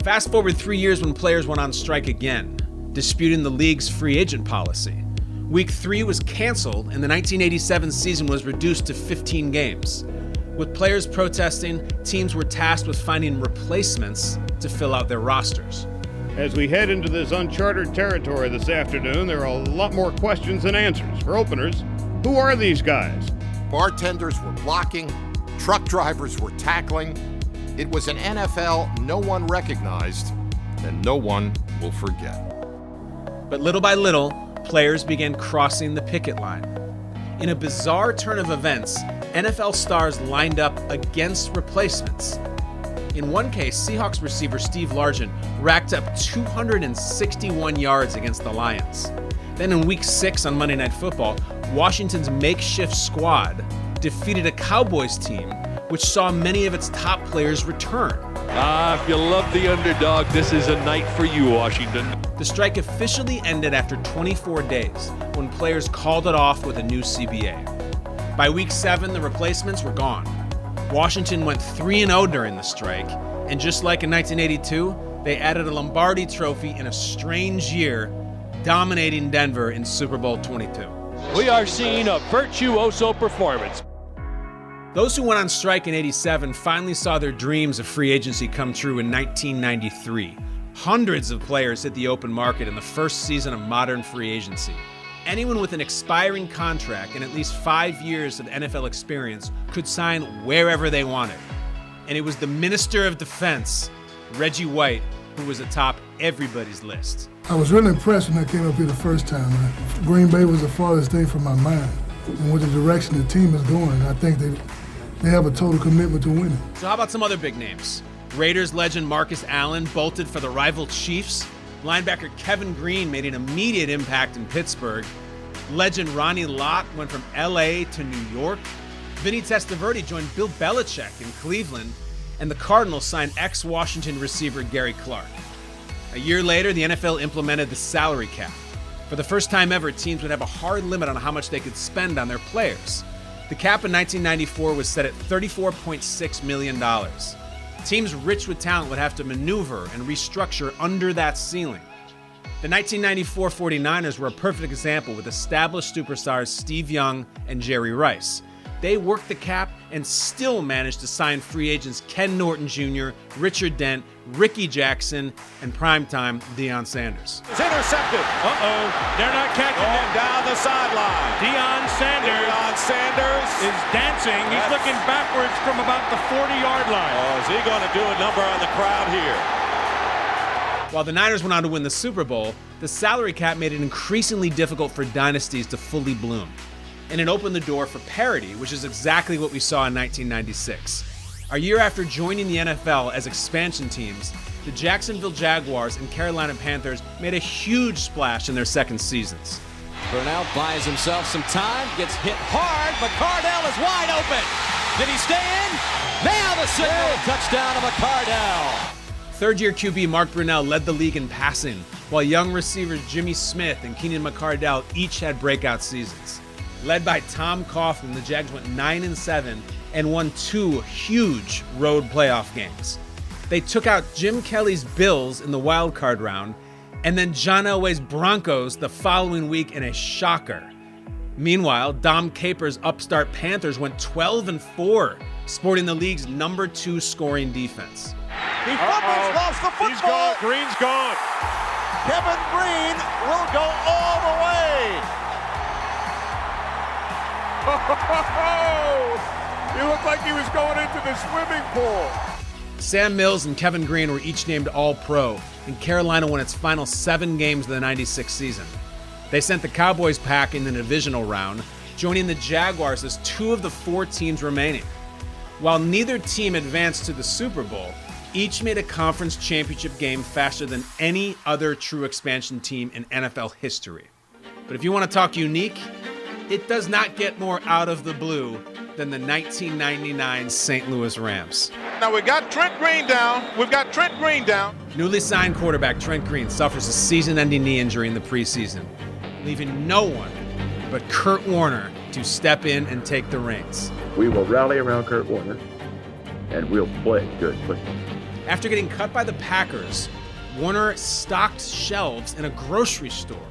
Fast forward 3 years when players went on strike again, disputing the league's free agent policy. Week 3 was canceled and the 1987 season was reduced to 15 games. With players protesting, teams were tasked with finding replacements to fill out their rosters. As we head into this uncharted territory this afternoon, there are a lot more questions than answers. For openers, who are these guys? Bartenders were blocking, truck drivers were tackling. It was an NFL no one recognized and no one will forget. But little by little, players began crossing the picket line. In a bizarre turn of events, NFL stars lined up against replacements. In one case, Seahawks receiver Steve Largent racked up 261 yards against the Lions. Then in Week 6 on Monday Night Football, Washington's makeshift squad defeated a Cowboys team which saw many of its top players return. If you love the underdog, this is a night for you, Washington. The strike officially ended after 24 days when players called it off with a new CBA. By Week 7, the replacements were gone. Washington went 3-0 during the strike, and just like in 1982, they added a Lombardi Trophy in a strange year, dominating Denver in Super Bowl 22. We are seeing a virtuoso performance. Those who went on strike in '87 finally saw their dreams of free agency come true in 1993. Hundreds of players hit the open market in the first season of modern free agency. Anyone with an expiring contract and at least 5 years of NFL experience could sign wherever they wanted. And it was the Minister of Defense, Reggie White, who was atop everybody's list. I was really impressed when I came up here the first time. Green Bay was the farthest thing from my mind. And with the direction the team is going, I think they have a total commitment to winning. So how about some other big names? Raiders legend Marcus Allen bolted for the rival Chiefs. Linebacker Kevin Green made an immediate impact in Pittsburgh. Legend Ronnie Lott went from LA to New York. Vinny Testaverde joined Bill Belichick in Cleveland. And the Cardinals signed ex-Washington receiver Gary Clark. A year later, the NFL implemented the salary cap. For the first time ever, teams would have a hard limit on how much they could spend on their players. The cap in 1994 was set at $34.6 million. Teams rich with talent would have to maneuver and restructure under that ceiling. The 1994 49ers were a perfect example with established superstars Steve Young and Jerry Rice. They worked the cap and still managed to sign free agents Ken Norton Jr., Richard Dent, Ricky Jackson, and primetime Deion Sanders. It's intercepted. They're not catching it. Down the sideline. Deion Sanders is dancing. He's looking backwards from about the 40-yard line. Oh, is he going to do a number on the crowd here? While the Niners went on to win the Super Bowl, the salary cap made it increasingly difficult for dynasties to fully bloom. And it opened the door for parity, which is exactly what we saw in 1996. A year after joining the NFL as expansion teams, the Jacksonville Jaguars and Carolina Panthers made a huge splash in their second seasons. Burnell buys himself some time, gets hit hard, McCardell is wide open. Did he stay in? Now the signal, touchdown to McCardell. Third-year QB Mark Brunell led the league in passing, while young receivers Jimmy Smith and Keenan McCardell each had breakout seasons. Led by Tom Coughlin, the Jags went 9-7 and won 2 huge road playoff games. They took out Jim Kelly's Bills in the wild card round, and then John Elway's Broncos the following week in a shocker. Meanwhile, Dom Capers' upstart Panthers went 12-4, sporting the league's number 2 scoring defense. He fumbles, lost the football. He's gone. Green's gone. Kevin Green will go all the way. He looked like he was going into the swimming pool. Sam Mills and Kevin Green were each named All-Pro, and Carolina won its final 7 games of the '96 season. They sent the Cowboys packing in the divisional round, joining the Jaguars as 2 of the 4 teams remaining. While neither team advanced to the Super Bowl, each made a conference championship game faster than any other true expansion team in NFL history. But if you want to talk unique, it does not get more out of the blue than the 1999 St. Louis Rams. Now we got Trent Green down. Newly signed quarterback Trent Green suffers a season-ending knee injury in the preseason, leaving no one but Kurt Warner to step in and take the reins. We will rally around Kurt Warner, and we'll play good football. After getting cut by the Packers, Warner stocked shelves in a grocery store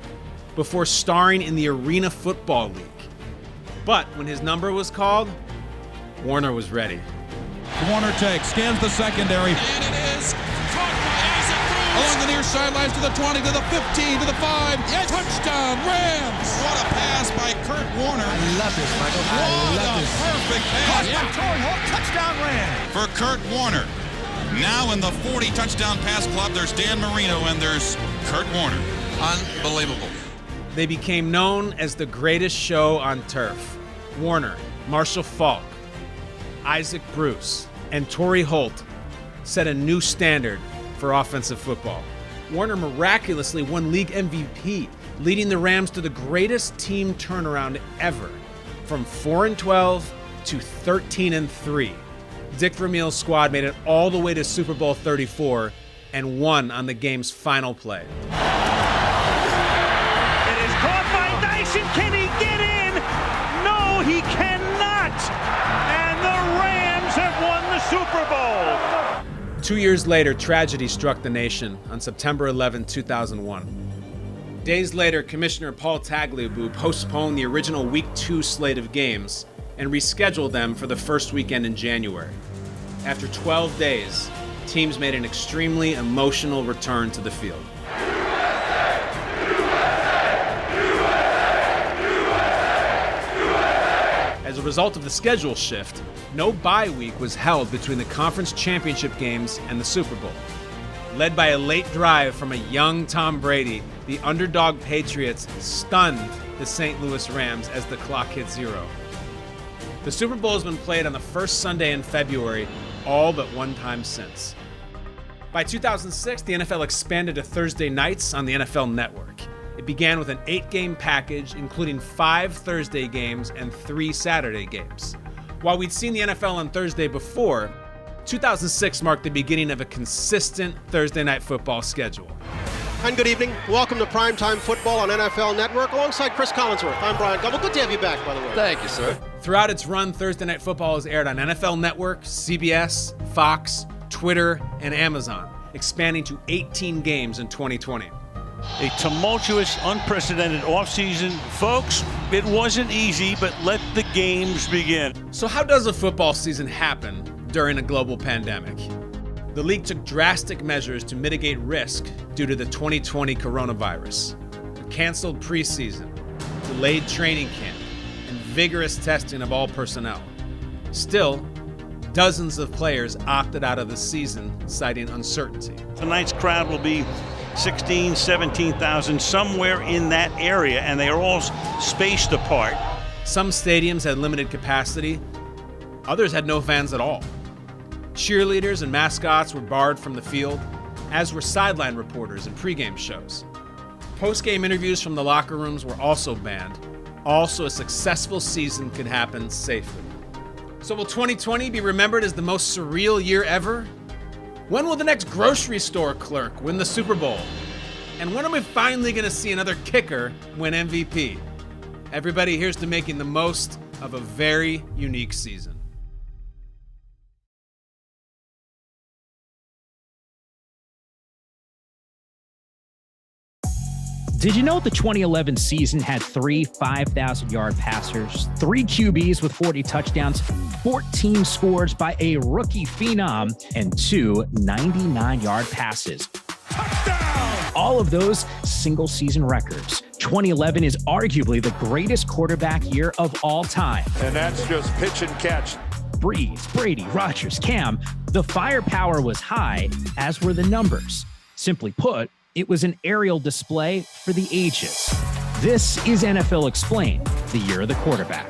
before starring in the Arena Football League. But when his number was called, Warner was ready. Warner takes, scans the secondary. And it is caught by Isaac Bruce. Along the near sidelines to the 20, to the 15, to the 5. Yes. Touchdown, Rams. What a pass by Kurt Warner. I love this, Michael. What a perfect pass. Caught by Torrey Holt. Touchdown, Rams. For Kurt Warner. Now in the 40 touchdown pass club, there's Dan Marino and there's Kurt Warner. Unbelievable. They became known as the greatest show on turf. Warner, Marshall Faulk, Isaac Bruce, and Torrey Holt set a new standard for offensive football. Warner miraculously won league MVP, leading the Rams to the greatest team turnaround ever, from 4-12 to 13-3. Dick Vermeil's squad made it all the way to Super Bowl 34 and won on the game's final play. Can he get in? No, he cannot. And the Rams have won the Super Bowl. 2 years later, tragedy struck the nation on September 11, 2001. Days later, Commissioner Paul Tagliabue postponed the original Week 2 slate of games and rescheduled them for the first weekend in January. After 12 days, teams made an extremely emotional return to the field. As a result of the schedule shift, no bye week was held between the conference championship games and the Super Bowl. Led by a late drive from a young Tom Brady, the underdog Patriots stunned the St. Louis Rams as the clock hit 0. The Super Bowl has been played on the first Sunday in February, all but one time since. By 2006, the NFL expanded to Thursday nights on the NFL Network. It began with an 8-game package, including 5 Thursday games and 3 Saturday games. While we'd seen the NFL on Thursday before, 2006 marked the beginning of a consistent Thursday night football schedule. And good evening. Welcome to Primetime Football on NFL Network alongside Chris Collinsworth. I'm Brian Gumble. Good to have you back, by the way. Thank you, sir. Throughout its run, Thursday Night Football is aired on NFL Network, CBS, Fox, Twitter, and Amazon, expanding to 18 games in 2020. A tumultuous, unprecedented offseason. Folks, It wasn't easy, but let the games begin. So how does a football season happen during a global pandemic? The league took drastic measures to mitigate risk due to the 2020 coronavirus. A canceled preseason, delayed training camp, and vigorous testing of all personnel. Still, dozens of players opted out of the season, citing uncertainty. Tonight's crowd will be 16, 17,000, somewhere in that area, and they are all spaced apart. Some stadiums had limited capacity. Others had no fans at all. Cheerleaders and mascots were barred from the field, as were sideline reporters and pregame shows. Postgame interviews from the locker rooms were also banned, all so a successful season could happen safely. So will 2020 be remembered as the most surreal year ever? When will the next grocery store clerk win the Super Bowl? And when are we finally going to see another kicker win MVP? Everybody, here's to making the most of a very unique season. Did you know the 2011 season had 3 5,000-yard passers, 3 QBs with 40 touchdowns, 14 scores by a rookie phenom, and 2 99-yard passes? Touchdown! All of those single-season records. 2011 is arguably the greatest quarterback year of all time. And that's just pitch and catch. Breeze, Brady, Rodgers, Cam. The firepower was high, as were the numbers. Simply put, it was an aerial display for the ages. This is NFL Explained, the year of the quarterback.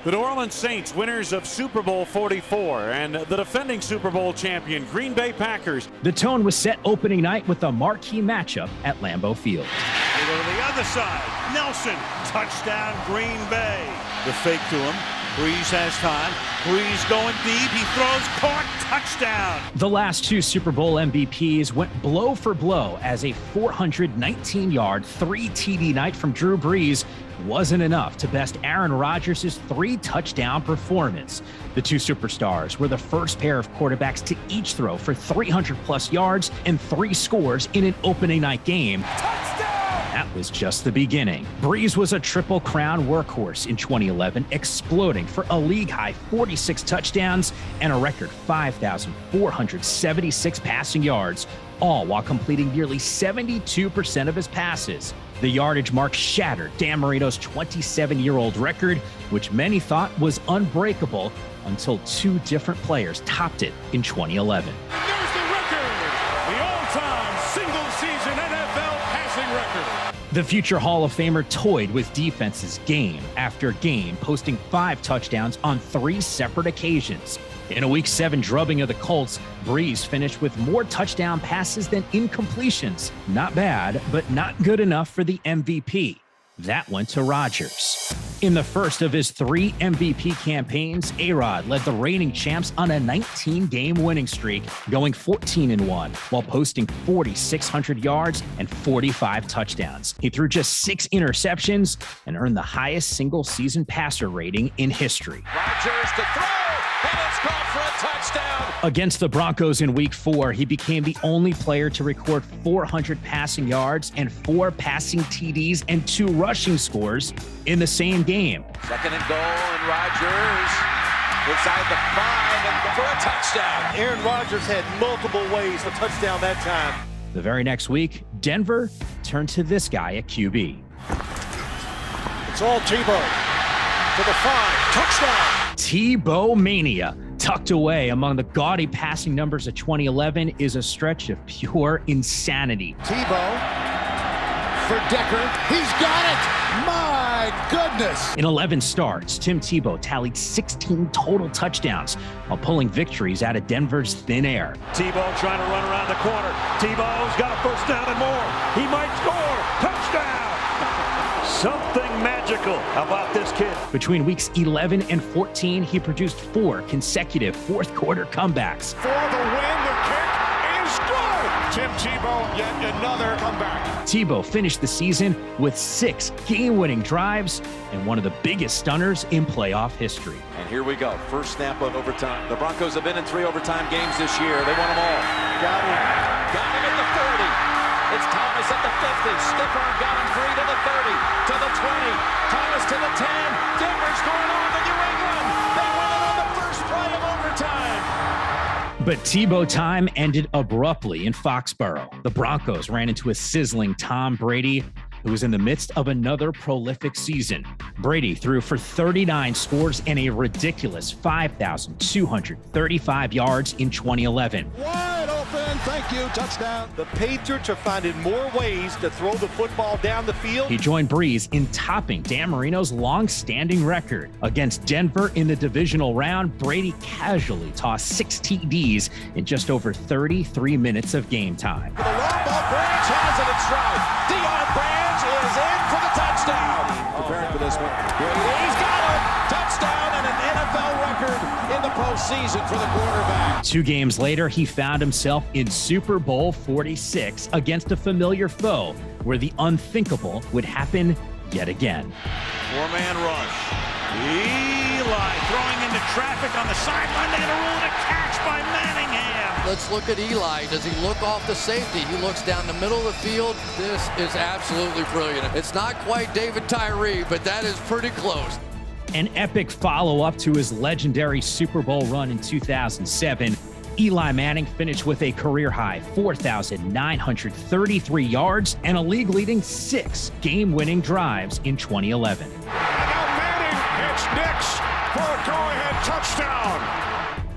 The New Orleans Saints, winners of Super Bowl 44, and the defending Super Bowl champion Green Bay Packers. The tone was set opening night with a marquee matchup at Lambeau Field. They go to the other side. Nelson, touchdown Green Bay. The fake to him. Breeze has time. Breeze going deep. He throws, caught, touchdown. The last 2 Super Bowl MVPs went blow for blow as a 419-yard, 3 TD night from Drew Brees wasn't enough to best Aaron Rodgers' 3-touchdown performance. The 2 superstars were the first pair of quarterbacks to each throw for 300-plus yards and 3 scores in an opening night game. That was just the beginning. Brees was a Triple Crown workhorse in 2011, exploding for a league-high 46 touchdowns and a record 5,476 passing yards, all while completing nearly 72% of his passes. The yardage mark shattered Dan Marino's 27-year-old record, which many thought was unbreakable until 2 different players topped it in 2011. There's the record! The all-time single-season NFL passing record. The future Hall of Famer toyed with defenses game after game, posting 5 touchdowns on 3 separate occasions. In a Week 7 drubbing of the Colts, Brees finished with more touchdown passes than incompletions. Not bad, but not good enough for the MVP. That went to Rodgers. In the first of his 3 MVP campaigns, A-Rod led the reigning champs on a 19-game winning streak, going 14-1, while posting 4,600 yards and 45 touchdowns. He threw just 6 interceptions and earned the highest single-season passer rating in history. Rodgers to throw, and it's caught for a touchdown. Against the Broncos in Week 4, he became the only player to record 400 passing yards and 4 passing TDs and 2 rushing scores in the same game. Second and goal, and Rodgers inside the 5 and for a touchdown. Aaron Rodgers had multiple ways to touchdown that time. The very next week, Denver turned to this guy at QB. It's all Tebow to the 5, touchdown. Tebow mania. Tucked away among the gaudy passing numbers of 2011 is a stretch of pure insanity. Tebow for Decker. He's got it. My goodness. In 11 starts, Tim Tebow tallied 16 total touchdowns while pulling victories out of Denver's thin air. Tebow trying to run around the corner. Tebow's got a first down and more. He might score. Touchdown. Something magical about this kid. Between weeks 11 and 14, he produced 4 consecutive fourth-quarter comebacks. For the win, the kick is good. Tim Tebow, yet another comeback. Tebow finished the season with 6 game-winning drives and one of the biggest stunners in playoff history. And here we go. First snap of overtime. The Broncos have been in 3 overtime games this year. They won them all. Got him. Got him at the 40. Thomas at the 50. Stiff arm got him free to the 30, to the 20. Thomas to the 10. Denver's going on to New England. They win it on the first play of overtime. But Tebow time ended abruptly in Foxborough. The Broncos ran into a sizzling Tom Brady, who was in the midst of another prolific season. Brady threw for 39 scores and a ridiculous 5,235 yards in 2011. Wide open, thank you, touchdown. The Patriots are finding more ways to throw the football down the field. He joined Breeze in topping Dan Marino's long-standing record. Against Denver in the divisional round, Brady casually tossed 6 TDs in just over 33 minutes of game time. The long ball, Branch has it in stride. Deion Branch is in for the touchdown. Preparing for this one. Brady's got it. Touchdown and an NFL record in the postseason for the quarterback. 2 games later, he found himself in Super Bowl 46 against a familiar foe, where the unthinkable would happen yet again. 4-man rush. Eli throwing into traffic on the sideline. They had a rule and a catch by Manningham. Let's look at Eli. Does he look off the safety? He looks down the middle of the field. This is absolutely brilliant. It's not quite David Tyree, but that is pretty close. An epic follow-up to his legendary Super Bowl run in 2007. Eli Manning finished with a career-high 4,933 yards and a league-leading 6 game-winning drives in 2011. It's Nix for a go-ahead touchdown.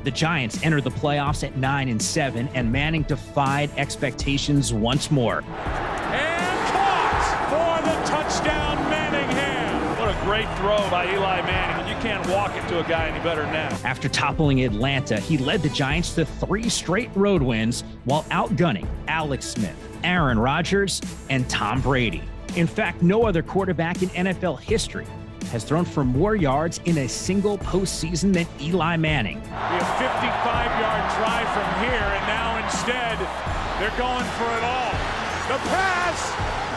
The Giants entered the playoffs at 9-7, and Manning defied expectations once more. And caught for the touchdown, Manningham. What a great throw by Eli Manning, and you can't walk it to a guy any better than that. After toppling Atlanta, he led the Giants to 3 straight road wins while outgunning Alex Smith, Aaron Rodgers, and Tom Brady. In fact, no other quarterback in NFL history has thrown for more yards in a single postseason than Eli Manning. We have 55-yard drive from here, and now instead, they're going for it all. The pass,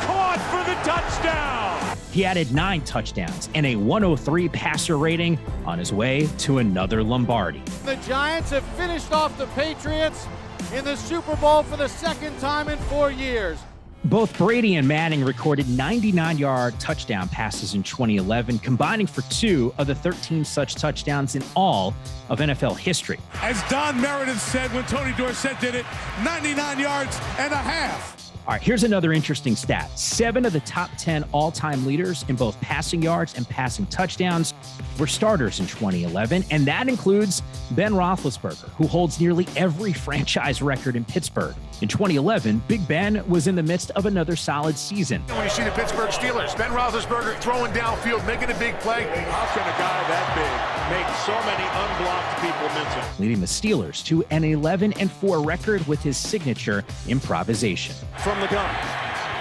caught for the touchdown. He added 9 touchdowns and a 103 passer rating on his way to another Lombardi. The Giants have finished off the Patriots in the Super Bowl for the 2nd time in 4 years. Both Brady and Manning recorded 99-yard touchdown passes in 2011, combining for 2 of the 13 such touchdowns in all of NFL history. As Don Meredith said when Tony Dorsett did it, 99 yards and a half. All right, here's another interesting stat. 7 of the top 10 all-time leaders in both passing yards and passing touchdowns were starters in 2011, and that includes Ben Roethlisberger, who holds nearly every franchise record in Pittsburgh. In 2011, Big Ben was in the midst of another solid season. When you see the Pittsburgh Steelers, Ben Roethlisberger throwing downfield, making a big play. How can a guy that big make so many unblocked people miss it? Leading the Steelers to an 11-4 record with his signature improvisation. From the gun,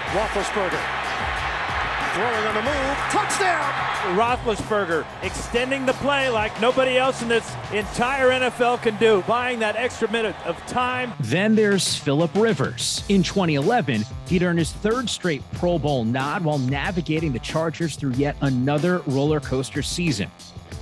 Roethlisberger throwing on the move, touchdown! Roethlisberger extending the play like nobody else in this entire NFL can do, buying that extra minute of time. Then there's Phillip Rivers. In 2011, he'd earned his 3rd straight Pro Bowl nod while navigating the Chargers through yet another roller coaster season.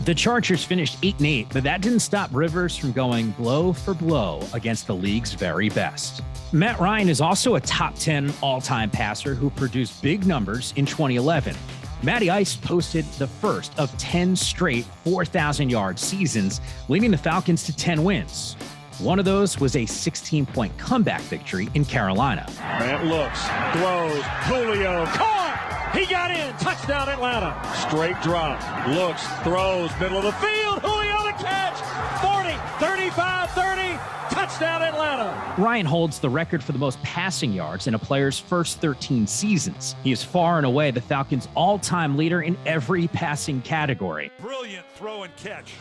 The Chargers finished 8-8, but that didn't stop Rivers from going blow for blow against the league's very best. Matt Ryan is also a top 10 all-time passer who produced big numbers in 2011. Matty Ice posted the first of 10 straight 4,000-yard seasons, leading the Falcons to 10 wins. One of those was a 16-point comeback victory in Carolina. Grant looks, throws, Julio, caught! He got in, touchdown Atlanta. Straight drop, looks, throws, middle of the field, Julio the catch! 40, 35, 30, touchdown Atlanta. Ryan holds the record for the most passing yards in a player's first 13 seasons. He is far and away the Falcons' all-time leader in every passing category. Brilliant throw and catch.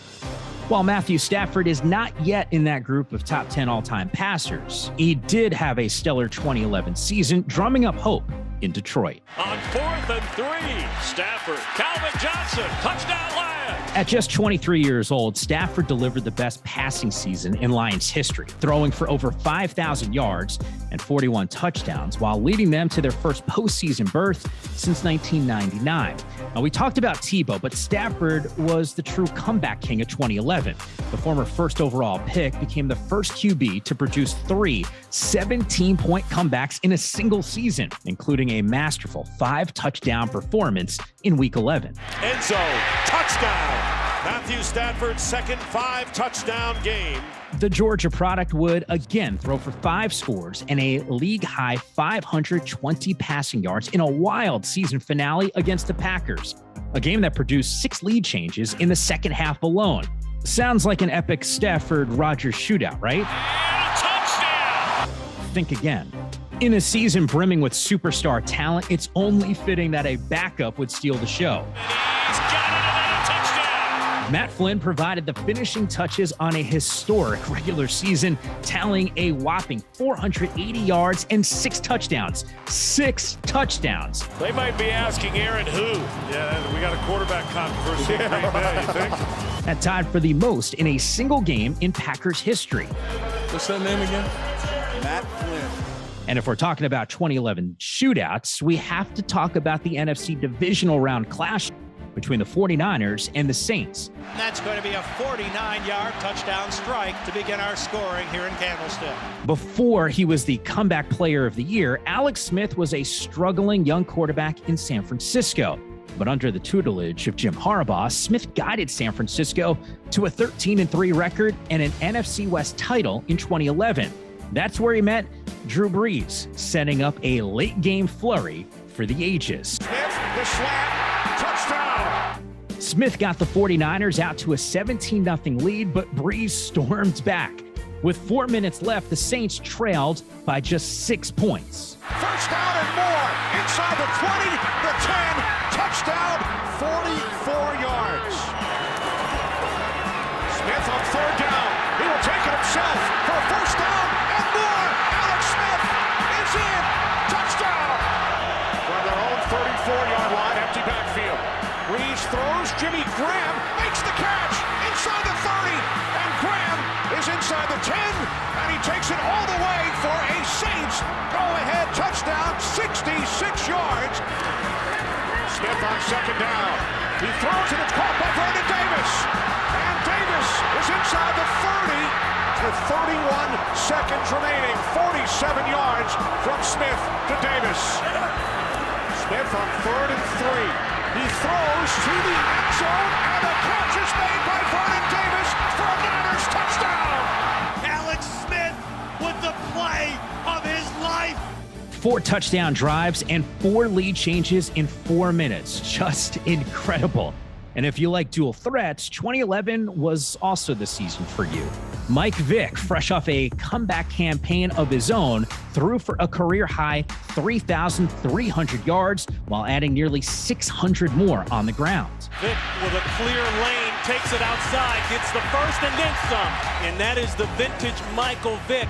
While Matthew Stafford is not yet in that group of top 10 all-time passers, he did have a stellar 2011 season, drumming up hope in Detroit. On 4th and 3, Stafford, Calvin Johnson, touchdown Lions. At just 23 years old, Stafford delivered the best passing season in Lions history, throwing for over 5,000 yards and 41 touchdowns, while leading them to their first postseason berth since 1999. Now, we talked about Tebow, but Stafford was the true comeback king of 2011. The former first overall pick became the first QB to produce 3 17-point comebacks in a single season, including a masterful 5-touchdown performance in Week 11. End zone, touchdown. Matthew Stafford's second 5-touchdown game. The Georgia product would again throw for 5 scores and a league-high 520 passing yards in a wild season finale against the Packers, a game that produced 6 lead changes in the second half alone. Sounds like an epic Stafford-Rodgers shootout, right? Touchdown! Think again. In a season brimming with superstar talent, it's only fitting that a backup would steal the show. Matt Flynn provided the finishing touches on a historic regular season, tallying a whopping 480 yards and 6 touchdowns. 6 touchdowns. They might be asking Aaron who. Yeah, we got a quarterback controversy in Green Bay, you think? That tied for the most in a single game in Packers history. What's that name again? Matt Flynn. And if we're talking about 2011 shootouts, we have to talk about the NFC Divisional round clash between the 49ers and the Saints. That's going to be a 49-yard touchdown strike to begin our scoring here in Candlestick. Before he was the comeback player of the year, Alex Smith was a struggling young quarterback in San Francisco. But under the tutelage of Jim Harbaugh, Smith guided San Francisco to a 13-3 record and an NFC West title in 2011. That's where he met Drew Brees, setting up a late-game flurry for the ages. Smith, the slap, touchdown! Smith got the 49ers out to a 17-0 lead, but Brees stormed back. With 4 minutes left, the Saints trailed by just 6 points. First down and more, inside the 20, the 10, touchdown, 44 yards. Smith on third down, he will take it himself for a first down and more. Alex Smith is in, touchdown. From their own 34-yard line, empty backfield. Brees throws, Jimmy Graham makes the catch inside the 30, and Graham is inside the 10, and he takes it all the way for a Saints go-ahead touchdown, 66 yards. Smith on second down. He throws it, it's caught by Vernon Davis, and Davis is inside the 30 with 31 seconds remaining, 47 yards from Smith to Davis. Smith on 3rd and 3. He throws to the end zone, and the catch is made by Vernon Davis for a Niners touchdown. Alex Smith with the play of his life. 4 touchdown drives and 4 lead changes in 4 minutes. Just incredible. And if you like dual threats, 2011 was also the season for you. Mike Vick, fresh off a comeback campaign of his own, threw for a career-high 3,300 yards while adding nearly 600 more on the ground. Vick with a clear lane, takes it outside, gets the first and then some. And that is the vintage Michael Vick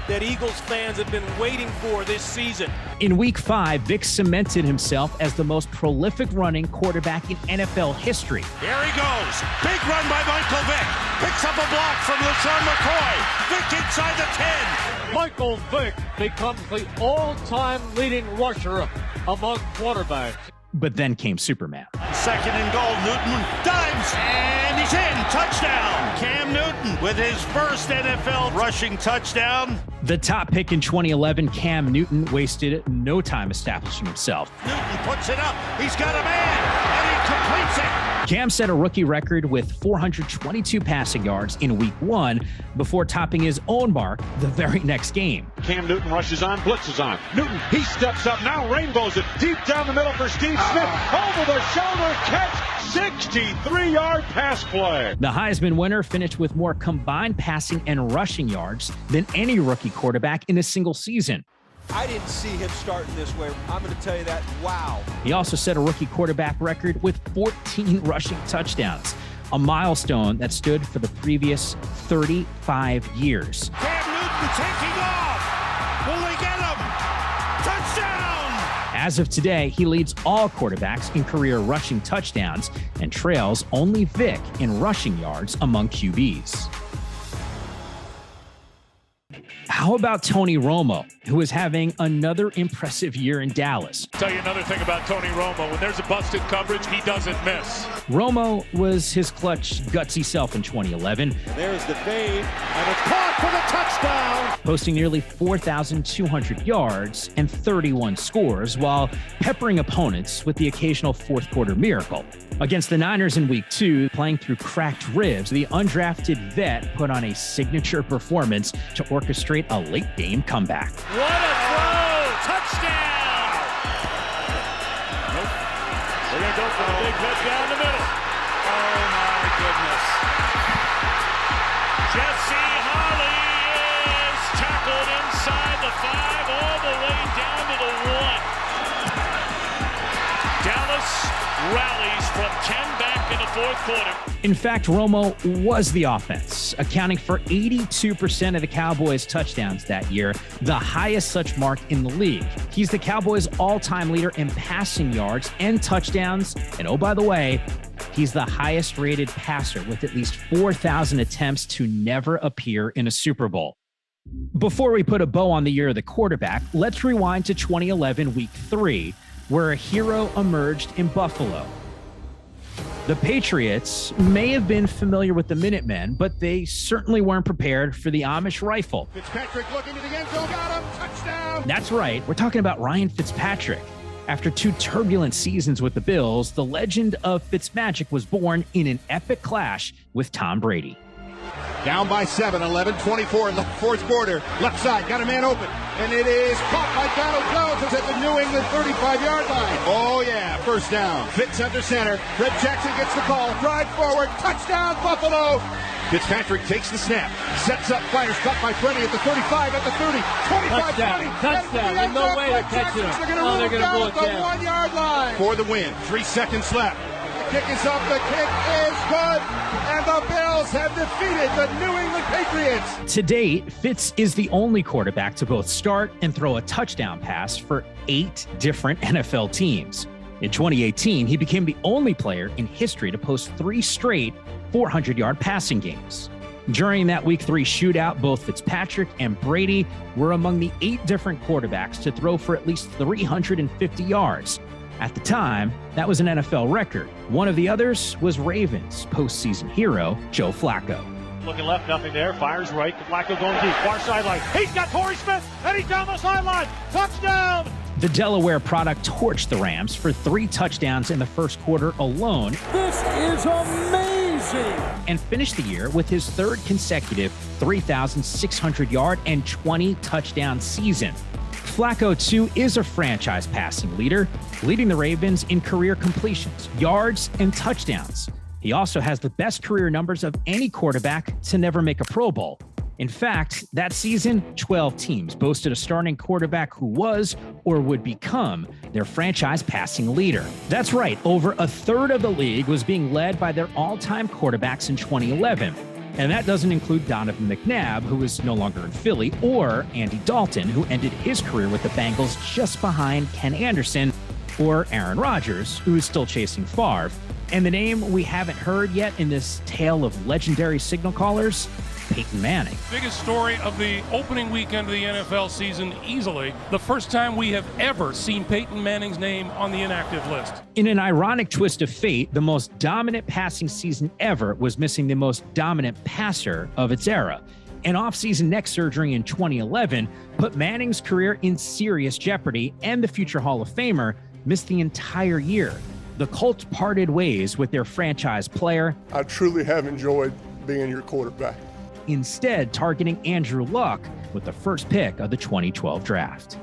that Eagles fans have been waiting for this season. In Week 5, Vick cemented himself as the most prolific running quarterback in NFL history. Here he goes. Big run by Michael Vick. Picks up a block from LeSean McCoy. Vick inside the 10. Michael Vick becomes the all-time leading rusher among quarterbacks. But then came Superman. Second and goal. Newton dives, and he's in. Touchdown. Cam Newton with his first NFL rushing touchdown. The top pick in 2011, Cam Newton, wasted no time establishing himself. Newton puts it up. He's got a man, and he completes it. Cam set a rookie record with 422 passing yards in Week 1 before topping his own mark the very next game. Cam Newton rushes on, blitzes on. Newton, he steps up now, rainbows it deep down the middle for Steve Smith. Over the shoulder catch, 63-yard pass play. The Heisman winner finished with more combined passing and rushing yards than any rookie quarterback in a single season. I didn't see him starting this way. I'm going to tell you that. Wow. He also set a rookie quarterback record with 14 rushing touchdowns, a milestone that stood for the previous 35 years. Cam Newton taking off. Will they get him? Touchdown! As of today, he leads all quarterbacks in career rushing touchdowns and trails only Vic in rushing yards among QBs. How about Tony Romo, who is having another impressive year in Dallas? Tell you another thing about Tony Romo. When there's a busted coverage, he doesn't miss. Romo was his clutch, gutsy self in 2011. And there's the fade, and it's caught for the touchdown. Posting nearly 4,200 yards and 31 scores while peppering opponents with the occasional fourth quarter miracle. Against the Niners in Week 2, playing through cracked ribs, the undrafted vet put on a signature performance to orchestrate a late-game comeback. What a throw! Touchdown! Nope. They're going to go for the big vet down the middle. Oh, my goodness. Jesse Holly is tackled inside the 5 all the way down to the 1. Dallas rallies from 10 back in the fourth quarter. In fact, Romo was the offense, accounting for 82% of the Cowboys' touchdowns that year, the highest such mark in the league. He's the Cowboys' all-time leader in passing yards and touchdowns. And oh, by the way, he's the highest-rated passer with at least 4,000 attempts to never appear in a Super Bowl. Before we put a bow on the year of the quarterback, let's rewind to 2011 Week 3, where a hero emerged in Buffalo. The Patriots may have been familiar with the Minutemen, but they certainly weren't prepared for the Amish rifle. Fitzpatrick looking to the end zone, got him, touchdown! That's right, we're talking about Ryan Fitzpatrick. After 2 turbulent seasons with the Bills, the legend of Fitzmagic was born in an epic clash with Tom Brady. Down by 7, 11-24 in the fourth quarter. Left side, got a man open. And it is caught by Donald Jones. It's at the New England 35-yard line. Oh, yeah, first down. Fitz under center. Fred Jackson gets the call. Drive forward. Touchdown, Buffalo. Fitzpatrick takes the snap. Sets up, fires, caught by Freddie at the 35, at the 30. 25, 20. Touchdown. There's no way they're catching him. They're going to rule down at the 1-yard line. For the win. 3 seconds left. The kick is up. The kick is good. And the Bills have defeated the New England Patriots. To date, Fitz is the only quarterback to both start and throw a touchdown pass for 8 different NFL teams. In 2018, he became the only player in history to post 3 straight 400-yard passing games. During that Week 3 shootout, both Fitzpatrick and Brady were among the 8 different quarterbacks to throw for at least 350 yards. At the time, that was an NFL record. One of the others was Ravens postseason hero Joe Flacco. Looking left, nothing there. Fires right. Flacco going deep. Far sideline. He's got Torrey Smith, and he's down the sideline. Touchdown! The Delaware product torched the Rams for 3 touchdowns in the first quarter alone. This is amazing! And finished the year with his 3rd consecutive 3,600-yard and 20 touchdown season. Flacco, too, is a franchise passing leader, leading the Ravens in career completions, yards, and touchdowns. He also has the best career numbers of any quarterback to never make a Pro Bowl. In fact, that season, 12 teams boasted a starting quarterback who was or would become their franchise passing leader. That's right, over a third of the league was being led by their all-time quarterbacks in 2011. And that doesn't include Donovan McNabb, who is no longer in Philly, or Andy Dalton, who ended his career with the Bengals just behind Ken Anderson, or Aaron Rodgers, who is still chasing Favre. And the name we haven't heard yet in this tale of legendary signal callers, Peyton Manning. Biggest story of the opening weekend of the NFL season, easily. The first time we have ever seen Peyton Manning's name on the inactive list. In an ironic twist of fate, the most dominant passing season ever was missing the most dominant passer of its era. An off-season neck surgery in 2011 put Manning's career in serious jeopardy, and the future Hall of Famer missed the entire year. The Colts parted ways with their franchise player. I truly have enjoyed being your quarterback. Instead targeting Andrew Luck with the first pick of the 2012 draft.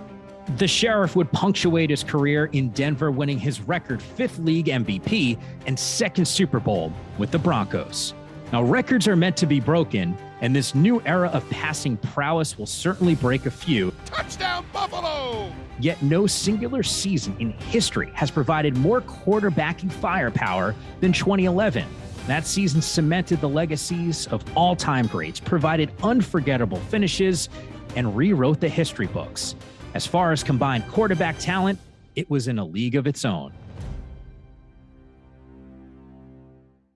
The Sheriff would punctuate his career in Denver, winning his record 5th league MVP and 2nd Super Bowl with the Broncos. Now, records are meant to be broken, and this new era of passing prowess will certainly break a few. Touchdown, Buffalo! Yet no singular season in history has provided more quarterbacking firepower than 2011. That season cemented the legacies of all-time greats, provided unforgettable finishes, and rewrote the history books. As far as combined quarterback talent, it was in a league of its own.